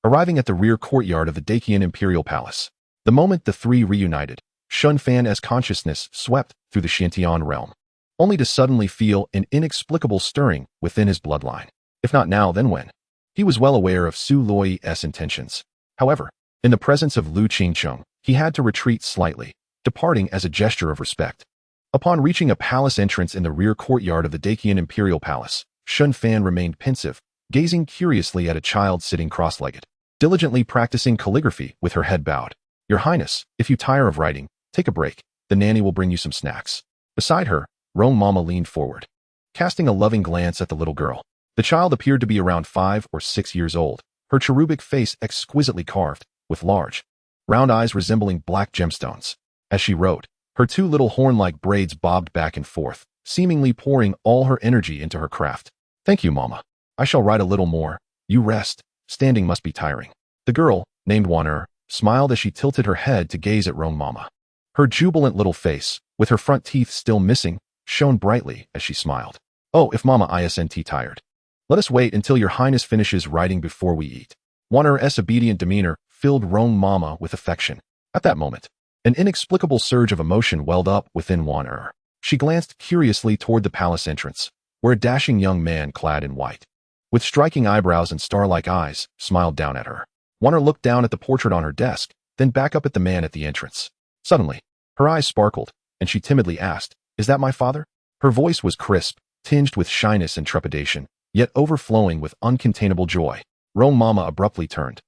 Speaker 1: Arriving at the rear courtyard of the Dacian imperial palace, the moment the three reunited, Shen Fan's consciousness swept through the Xianxian realm, only to suddenly feel an inexplicable stirring within his bloodline. If not now, then when? He was well aware of Su Luoyi's intentions. However, in the presence of Lu Qingcheng, he had to retreat slightly, departing as a gesture of respect. Upon reaching a palace entrance in the rear courtyard of the Dacian imperial palace, Shen Fan remained pensive, gazing curiously at a child sitting cross-legged, diligently practicing calligraphy with her head bowed. Your Highness, if you tire of writing, take a break. The nanny will bring you some snacks. Beside her, Rome Mama leaned forward, casting a loving glance at the little girl. The child appeared to be around 5 or 6 years old, her cherubic face exquisitely carved, with large, round eyes resembling black gemstones. As she wrote, her two little horn-like braids bobbed back and forth, seemingly pouring all her energy into her craft. Thank you, Mama. I shall write a little more. You rest. Standing must be tiring. The girl, named Wan'er, smiled as she tilted her head to gaze at Rome Mama. Her jubilant little face, with her front teeth still missing, shone brightly as she smiled. Oh, if Mama isn't tired. Let us wait until your Highness finishes writing before we eat. Wan'er's obedient demeanor filled Rome Mama with affection. At that moment, an inexplicable surge of emotion welled up within Wan'er. She glanced curiously toward the palace entrance, where a dashing young man clad in white, with striking eyebrows and star-like eyes, smiled down at her. Wan'er looked down at the portrait on her desk, then back up at the man at the entrance. Suddenly, her eyes sparkled, and she timidly asked, Is that my father? Her voice was crisp, tinged with shyness and trepidation, yet overflowing with uncontainable joy. Rome Mama abruptly turned,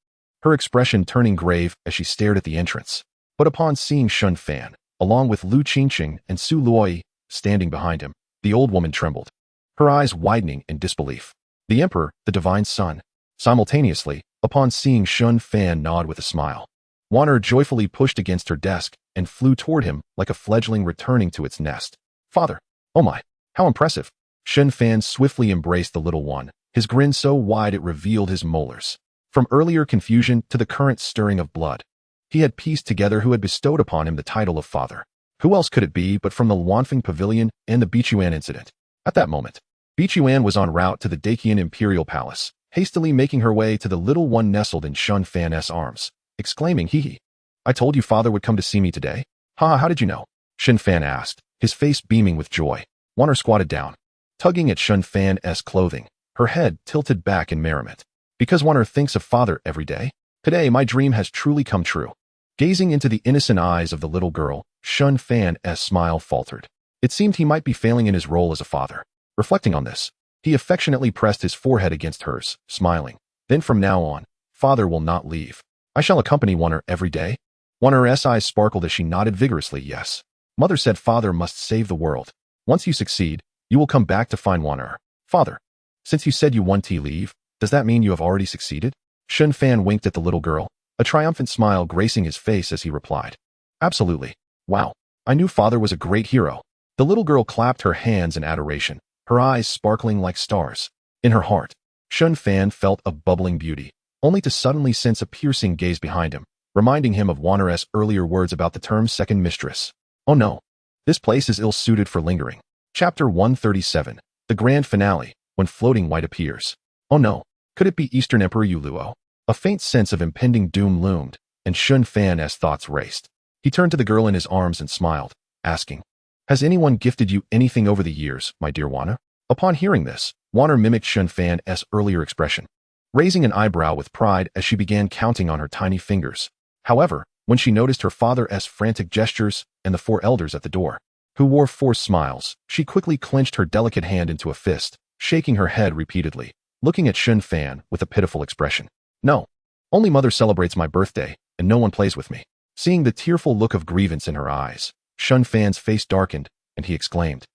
Speaker 1: her expression turning grave as she stared at the entrance. But upon seeing Shen Fan, along with Lu Qingcheng and Su Luoyi standing behind him, the old woman trembled, her eyes widening in disbelief. The Emperor, the Divine Son. Simultaneously, upon seeing Shen Fan nod with a smile, Wan'er joyfully pushed against her desk and flew toward him like a fledgling returning to its nest. Father! Oh my! How impressive! Shen Fan swiftly embraced the little one, his grin so wide it revealed his molars. From earlier confusion to the current stirring of blood, He had pieced together who had bestowed upon him the title of father. Who else could it be but from the Wanfeng Pavilion and the Bichuan incident? At that moment, Bichuan was en route to the Dakian Imperial Palace, hastily making her way to the little one nestled in Shen Fan's arms, exclaiming, "Hee hee. I told you father would come to see me today." "Ha, how did you know?" Shen Fan asked, his face beaming with joy. Wanner squatted down, tugging at Shen Fan's clothing, her head tilted back in merriment. "Because Wanner thinks of father every day. Today my dream has truly come true." Gazing into the innocent eyes of the little girl, Shen Fan's smile faltered. It seemed he might be failing in his role as a father. Reflecting on this, he affectionately pressed his forehead against hers, smiling. "Then from now on, father will not leave. I shall accompany Wanner every day." Wanner's eyes sparkled as she nodded vigorously, "Yes. Mother said father must save the world. Once you succeed, you will come back to find Wanner." "Father, since you said you want to leave, does that mean you have already succeeded?" Shen Fan winked at the little girl, a triumphant smile gracing his face as he replied. "Absolutely. Wow. I knew father was a great hero." The little girl clapped her hands in adoration, her eyes sparkling like stars. In her heart, Shen Fan felt a bubbling beauty, only to suddenly sense a piercing gaze behind him, reminding him of Wanner's earlier words about the term second mistress. Oh no. This place is ill-suited for lingering. Chapter 137, the grand finale, when floating white appears. Oh no. Could it be Eastern Emperor Yuluo? A faint sense of impending doom loomed, and Shen Fan's thoughts raced. He turned to the girl in his arms and smiled, asking, "Has anyone gifted you anything over the years, my dear Wanner?" Upon hearing this, Wanner mimicked Shen Fan's earlier expression, raising an eyebrow with pride as she began counting on her tiny fingers. However, when she noticed her father's frantic gestures and the four elders at the door, who wore forced smiles, she quickly clenched her delicate hand into a fist, shaking her head repeatedly, looking at Shen Fan with a pitiful expression. "No. Only mother celebrates my birthday, and no one plays with me." Seeing the tearful look of grievance in her eyes, Shen Fan's face darkened, and he exclaimed,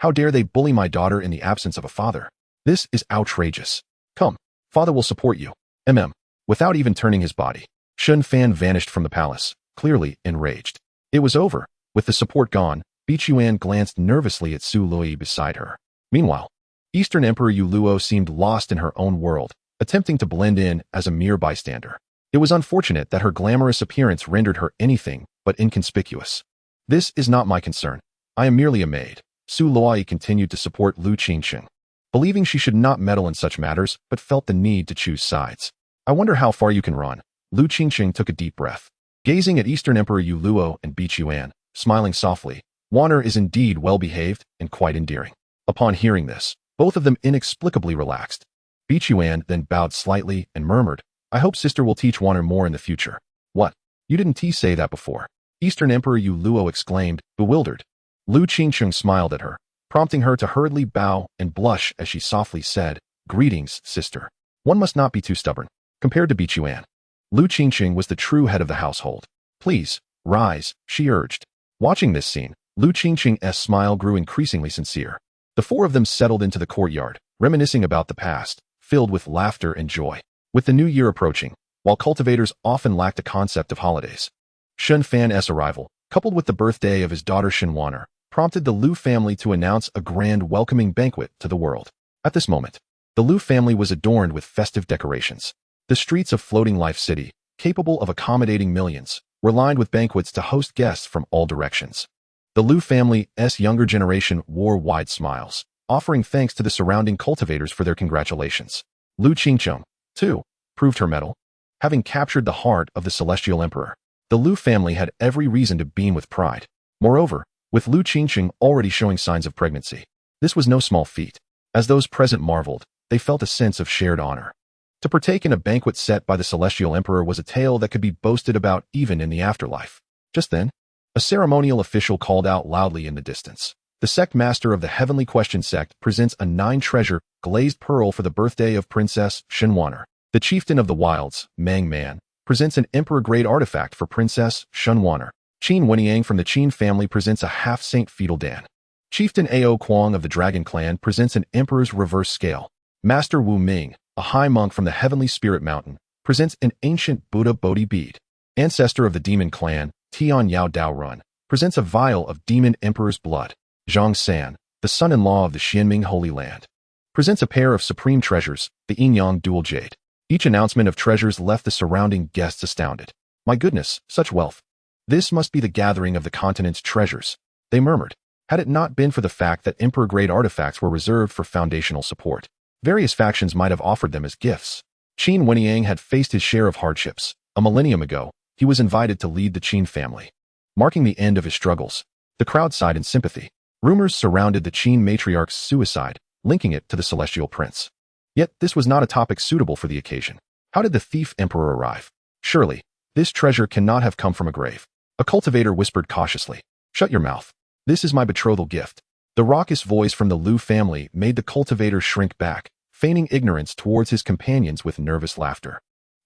Speaker 1: "How dare they bully my daughter in the absence of a father? This is outrageous. Come, father will support you." Without even turning his body, Shen Fan vanished from the palace, clearly enraged. It was over. With the support gone, Bichuan glanced nervously at Su Lui beside her. Meanwhile, Eastern Emperor Yuluo seemed lost in her own world, attempting to blend in as a mere bystander. It was unfortunate that her glamorous appearance rendered her anything but inconspicuous. "This is not my concern. I am merely a maid." Su Lui continued to support Lu Qingqing, believing she should not meddle in such matters, but felt the need to choose sides. "I wonder how far you can run." Lu Qingqing took a deep breath, gazing at Eastern Emperor Yuluo and Bichuan, smiling softly. Wanner is indeed well-behaved and quite endearing. Upon hearing this, both of them inexplicably relaxed. Bichuan then bowed slightly and murmured, "I hope sister will teach Wanner more in the future." "What? You didn't say that before?" Eastern Emperor Yuluo exclaimed, bewildered. Lu Qingqing smiled at her, prompting her to hurriedly bow and blush as she softly said, "Greetings, sister." One must not be too stubborn. Compared to Bichuan, Lu Qingqing was the true head of the household. "Please, rise," she urged. Watching this scene, Lu Qingqing's smile grew increasingly sincere. The four of them settled into the courtyard, reminiscing about the past, filled with laughter and joy. With the new year approaching, while cultivators often lacked a concept of holidays, Shen Fan's arrival, coupled with the birthday of his daughter Shen Wanner, prompted the Lu family to announce a grand welcoming banquet to the world. At this moment, the Lu family was adorned with festive decorations. The streets of Floating Life City, capable of accommodating millions, were lined with banquets to host guests from all directions. The Lu family's younger generation wore wide smiles, offering thanks to the surrounding cultivators for their congratulations. Lu Qingqing, too, proved her mettle. Having captured the heart of the Celestial Emperor, the Lu family had every reason to beam with pride. Moreover, with Lu Qingqing already showing signs of pregnancy, this was no small feat. As those present marveled, they felt a sense of shared honor. To partake in a banquet set by the Celestial Emperor was a tale that could be boasted about even in the afterlife. Just then, a ceremonial official called out loudly in the distance. The sect master of the Heavenly Question sect presents a 9-treasure glazed pearl for the birthday of Princess Shen Wanner. The chieftain of the wilds, Mang Man, presents an emperor-grade artifact for Princess Shen Wanner. Qin Weniang from the Qin family presents a half-saint fetal Dan. Chieftain Ao Kuang of the Dragon Clan presents an emperor's reverse scale. Master Wu Ming, a high monk from the Heavenly Spirit Mountain, presents an ancient Buddha Bodhi bead. Ancestor of the Demon Clan, Tian Yao Dao Run, presents a vial of Demon Emperor's blood. Zhang San, the son-in-law of the Xianming Holy Land, presents a pair of supreme treasures, the Yin Yang Dual Jade. Each announcement of treasures left the surrounding guests astounded. My goodness, such wealth. This must be the gathering of the continent's treasures, they murmured. Had it not been for the fact that Emperor-grade artifacts were reserved for foundational support, various factions might have offered them as gifts. Qin Wenyang had faced his share of hardships. A millennium ago, he was invited to lead the Qin family. Marking the end of his struggles, the crowd sighed in sympathy. Rumors surrounded the Qin matriarch's suicide, linking it to the celestial prince. Yet this was not a topic suitable for the occasion. How did the thief emperor arrive? Surely, this treasure cannot have come from a grave. A cultivator whispered cautiously. Shut your mouth. This is my betrothal gift. The raucous voice from the Liu family made the cultivator shrink back, feigning ignorance towards his companions with nervous laughter.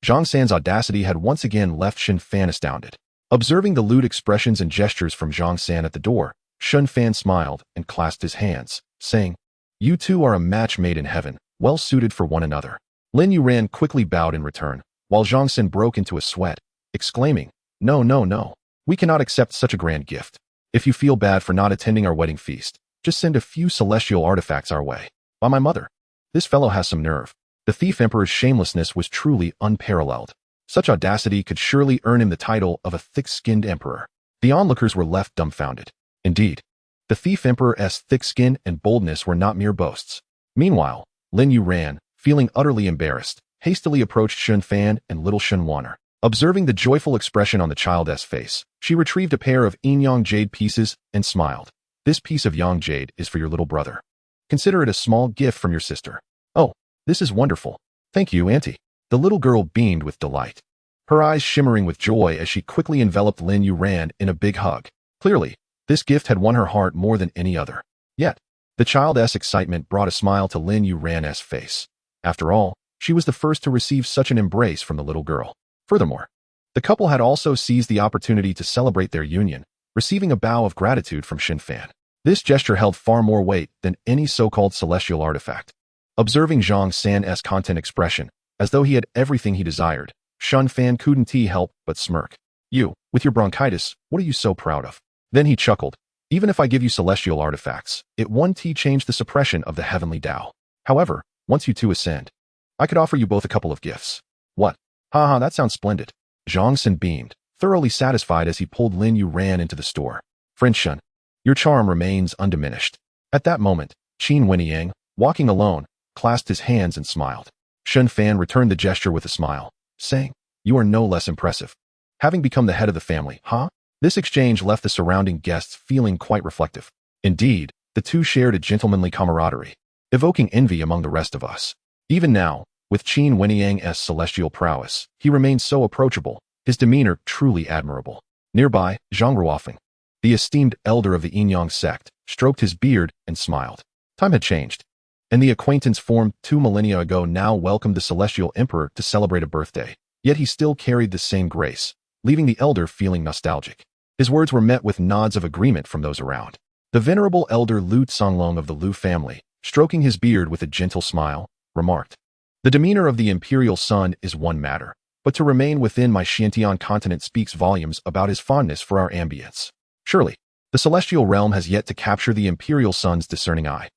Speaker 1: Zhang San's audacity had once again left Shen Fan astounded. Observing the lewd expressions and gestures from Zhang San at the door, Shen Fan smiled and clasped his hands, saying, You two are a match made in heaven, well suited for one another. Lin Yuran quickly bowed in return, while Zhang San broke into a sweat, exclaiming, No, no, no. We cannot accept such a grand gift. If you feel bad for not attending our wedding feast, just send a few celestial artifacts our way. By my mother. This fellow has some nerve. The thief emperor's shamelessness was truly unparalleled. Such audacity could surely earn him the title of a thick-skinned emperor. The onlookers were left dumbfounded. Indeed, the thief emperor's thick skin and boldness were not mere boasts. Meanwhile, Lin Yuran, feeling utterly embarrassed, hastily approached Shen Fan and little Shen Wanner. Observing the joyful expression on the child's face, she retrieved a pair of yang jade pieces and smiled. This piece of yang jade is for your little brother. Consider it a small gift from your sister. Oh, this is wonderful. Thank you, Auntie. The little girl beamed with delight, her eyes shimmering with joy as she quickly enveloped Lin Yuran in a big hug. Clearly, this gift had won her heart more than any other. Yet, the child's excitement brought a smile to Lin Yuran's face. After all, she was the first to receive such an embrace from the little girl. Furthermore, the couple had also seized the opportunity to celebrate their union, receiving a bow of gratitude from Shen Fan. This gesture held far more weight than any so-called celestial artifact. Observing Zhang San's content expression, as though he had everything he desired, Shen Fan couldn't help but smirk. You, with your bronchitis, what are you so proud of? Then he chuckled. Even if I give you celestial artifacts, it won't change the suppression of the heavenly Tao. However, once you two ascend, I could offer you both a couple of gifts. What? Haha, that sounds splendid. Zhang San beamed, thoroughly satisfied as he pulled Lin Yuran into the store. Friend Shen, your charm remains undiminished. At that moment, Qin Wenyang, walking alone, clasped his hands and smiled. Shen Fan returned the gesture with a smile, saying, You are no less impressive. Having become the head of the family, huh? This exchange left the surrounding guests feeling quite reflective. Indeed, the two shared a gentlemanly camaraderie, evoking envy among the rest of us. Even now, with Qin Wenyang's celestial prowess, he remained so approachable, his demeanor truly admirable. Nearby, Zhang Ruofeng, the esteemed elder of the Yin-Yang sect, stroked his beard and smiled. Time had changed, and the acquaintance formed 2 millennia ago now welcomed the celestial emperor to celebrate a birthday. Yet he still carried the same grace, leaving the elder feeling nostalgic. His words were met with nods of agreement from those around. The venerable elder Lu Songlong of the Lu family, stroking his beard with a gentle smile, remarked, The demeanor of the imperial son is one matter, but to remain within my Xiantian continent speaks volumes about his fondness for our ambience. Surely, the celestial realm has yet to capture the imperial son's discerning eye.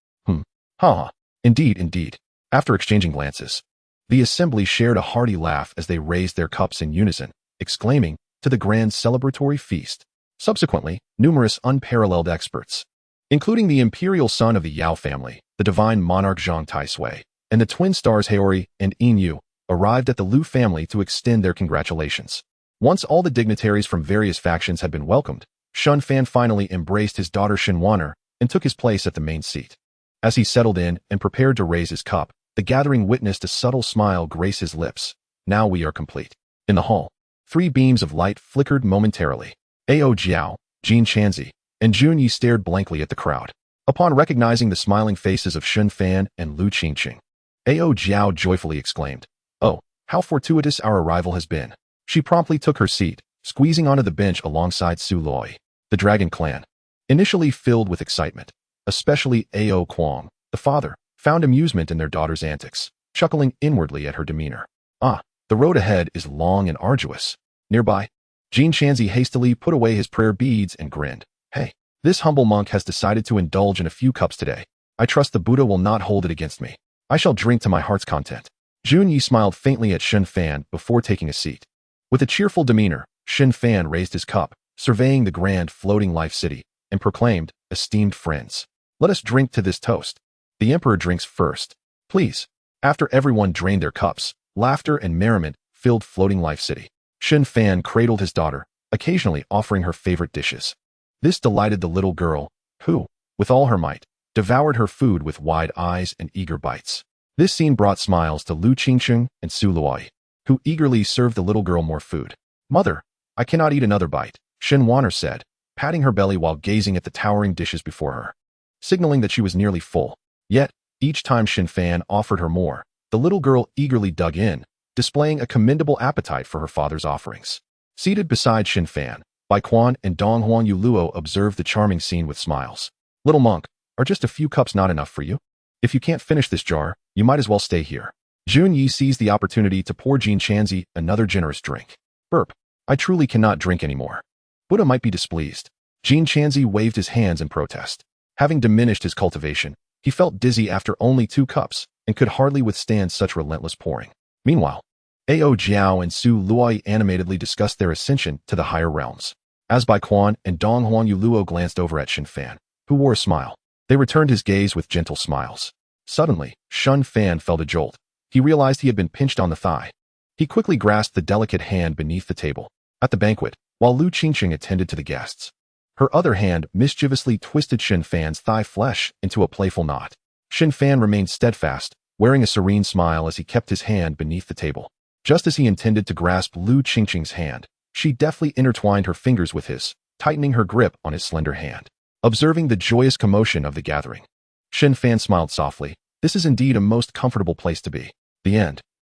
Speaker 1: Ha. Indeed, indeed. After exchanging glances, the assembly shared a hearty laugh as they raised their cups in unison, exclaiming, To the grand celebratory feast. Subsequently, numerous unparalleled experts, including the imperial son of the Yao family, the divine monarch Zhang Taisui, and the twin stars Haori and Yin Yu, arrived at the Lu family to extend their congratulations. Once all the dignitaries from various factions had been welcomed, Shen Fan finally embraced his daughter Shen Wanner and took his place at the main seat. As he settled in and prepared to raise his cup, the gathering witnessed a subtle smile grace his lips. Now we are complete. In the hall, 3 beams of light flickered momentarily. Ao Jiao, Jin Chanzi, and Jun Yi stared blankly at the crowd. Upon recognizing the smiling faces of Shen Fan and Lu Qingqing, Ao Jiao joyfully exclaimed, Oh, how fortuitous our arrival has been. She promptly took her seat, squeezing onto the bench alongside Su Loi. The Dragon Clan, initially filled with excitement, especially Ao Kuang, the father, found amusement in their daughter's antics, chuckling inwardly at her demeanor. The road ahead is long and arduous. Nearby, Jin Chanzi hastily put away his prayer beads and grinned. Hey, this humble monk has decided to indulge in a few cups today. I trust the Buddha will not hold it against me. I shall drink to my heart's content. Jun Yi smiled faintly at Shen Fan before taking a seat. With a cheerful demeanor, Shen Fan raised his cup, surveying the grand floating life city, and proclaimed, "Esteemed friends, let us drink to this toast. The emperor drinks first. Please." After everyone drained their cups, laughter and merriment filled floating life city. Shen Fan cradled his daughter, occasionally offering her favorite dishes. This delighted the little girl, who, with all her might, devoured her food with wide eyes and eager bites. This scene brought smiles to Lu Qingcheng and Su Luoi, who eagerly served the little girl more food. "Mother, I cannot eat another bite," Shen Wan'er said, patting her belly while gazing at the towering dishes before her, signaling that she was nearly full. Yet, each time Shen Fan offered her more, the little girl eagerly dug in, displaying a commendable appetite for her father's offerings. Seated beside Shen Fan, Bai Quan and Dong Huan Yuluo observed the charming scene with smiles. "Little monk, are just a few cups not enough for you? If you can't finish this jar, you might as well stay here." Jun Yi seized the opportunity to pour Jin Chanzi another generous drink. "Burp, I truly cannot drink anymore. Buddha might be displeased." Jin Chanzi waved his hands in protest. Having diminished his cultivation, he felt dizzy after only 2 cups and could hardly withstand such relentless pouring. Meanwhile, Ao Jiao and Su Luoi animatedly discussed their ascension to the higher realms. As Bai Quan and Dong Huan Yuluo glanced over at Shen Fan, who wore a smile, they returned his gaze with gentle smiles. Suddenly, Shen Fan felt a jolt. He realized he had been pinched on the thigh. He quickly grasped the delicate hand beneath the table. At the banquet, while Lu Qingcheng attended to the guests, her other hand mischievously twisted Shen Fan's thigh flesh into a playful knot. Shen Fan remained steadfast, wearing a serene smile as he kept his hand beneath the table. Just as he intended to grasp Lu Qingcheng's hand, she deftly intertwined her fingers with his, tightening her grip on his slender hand. Observing the joyous commotion of the gathering, Shen Fan smiled softly. "This is indeed a most comfortable place to be." The end.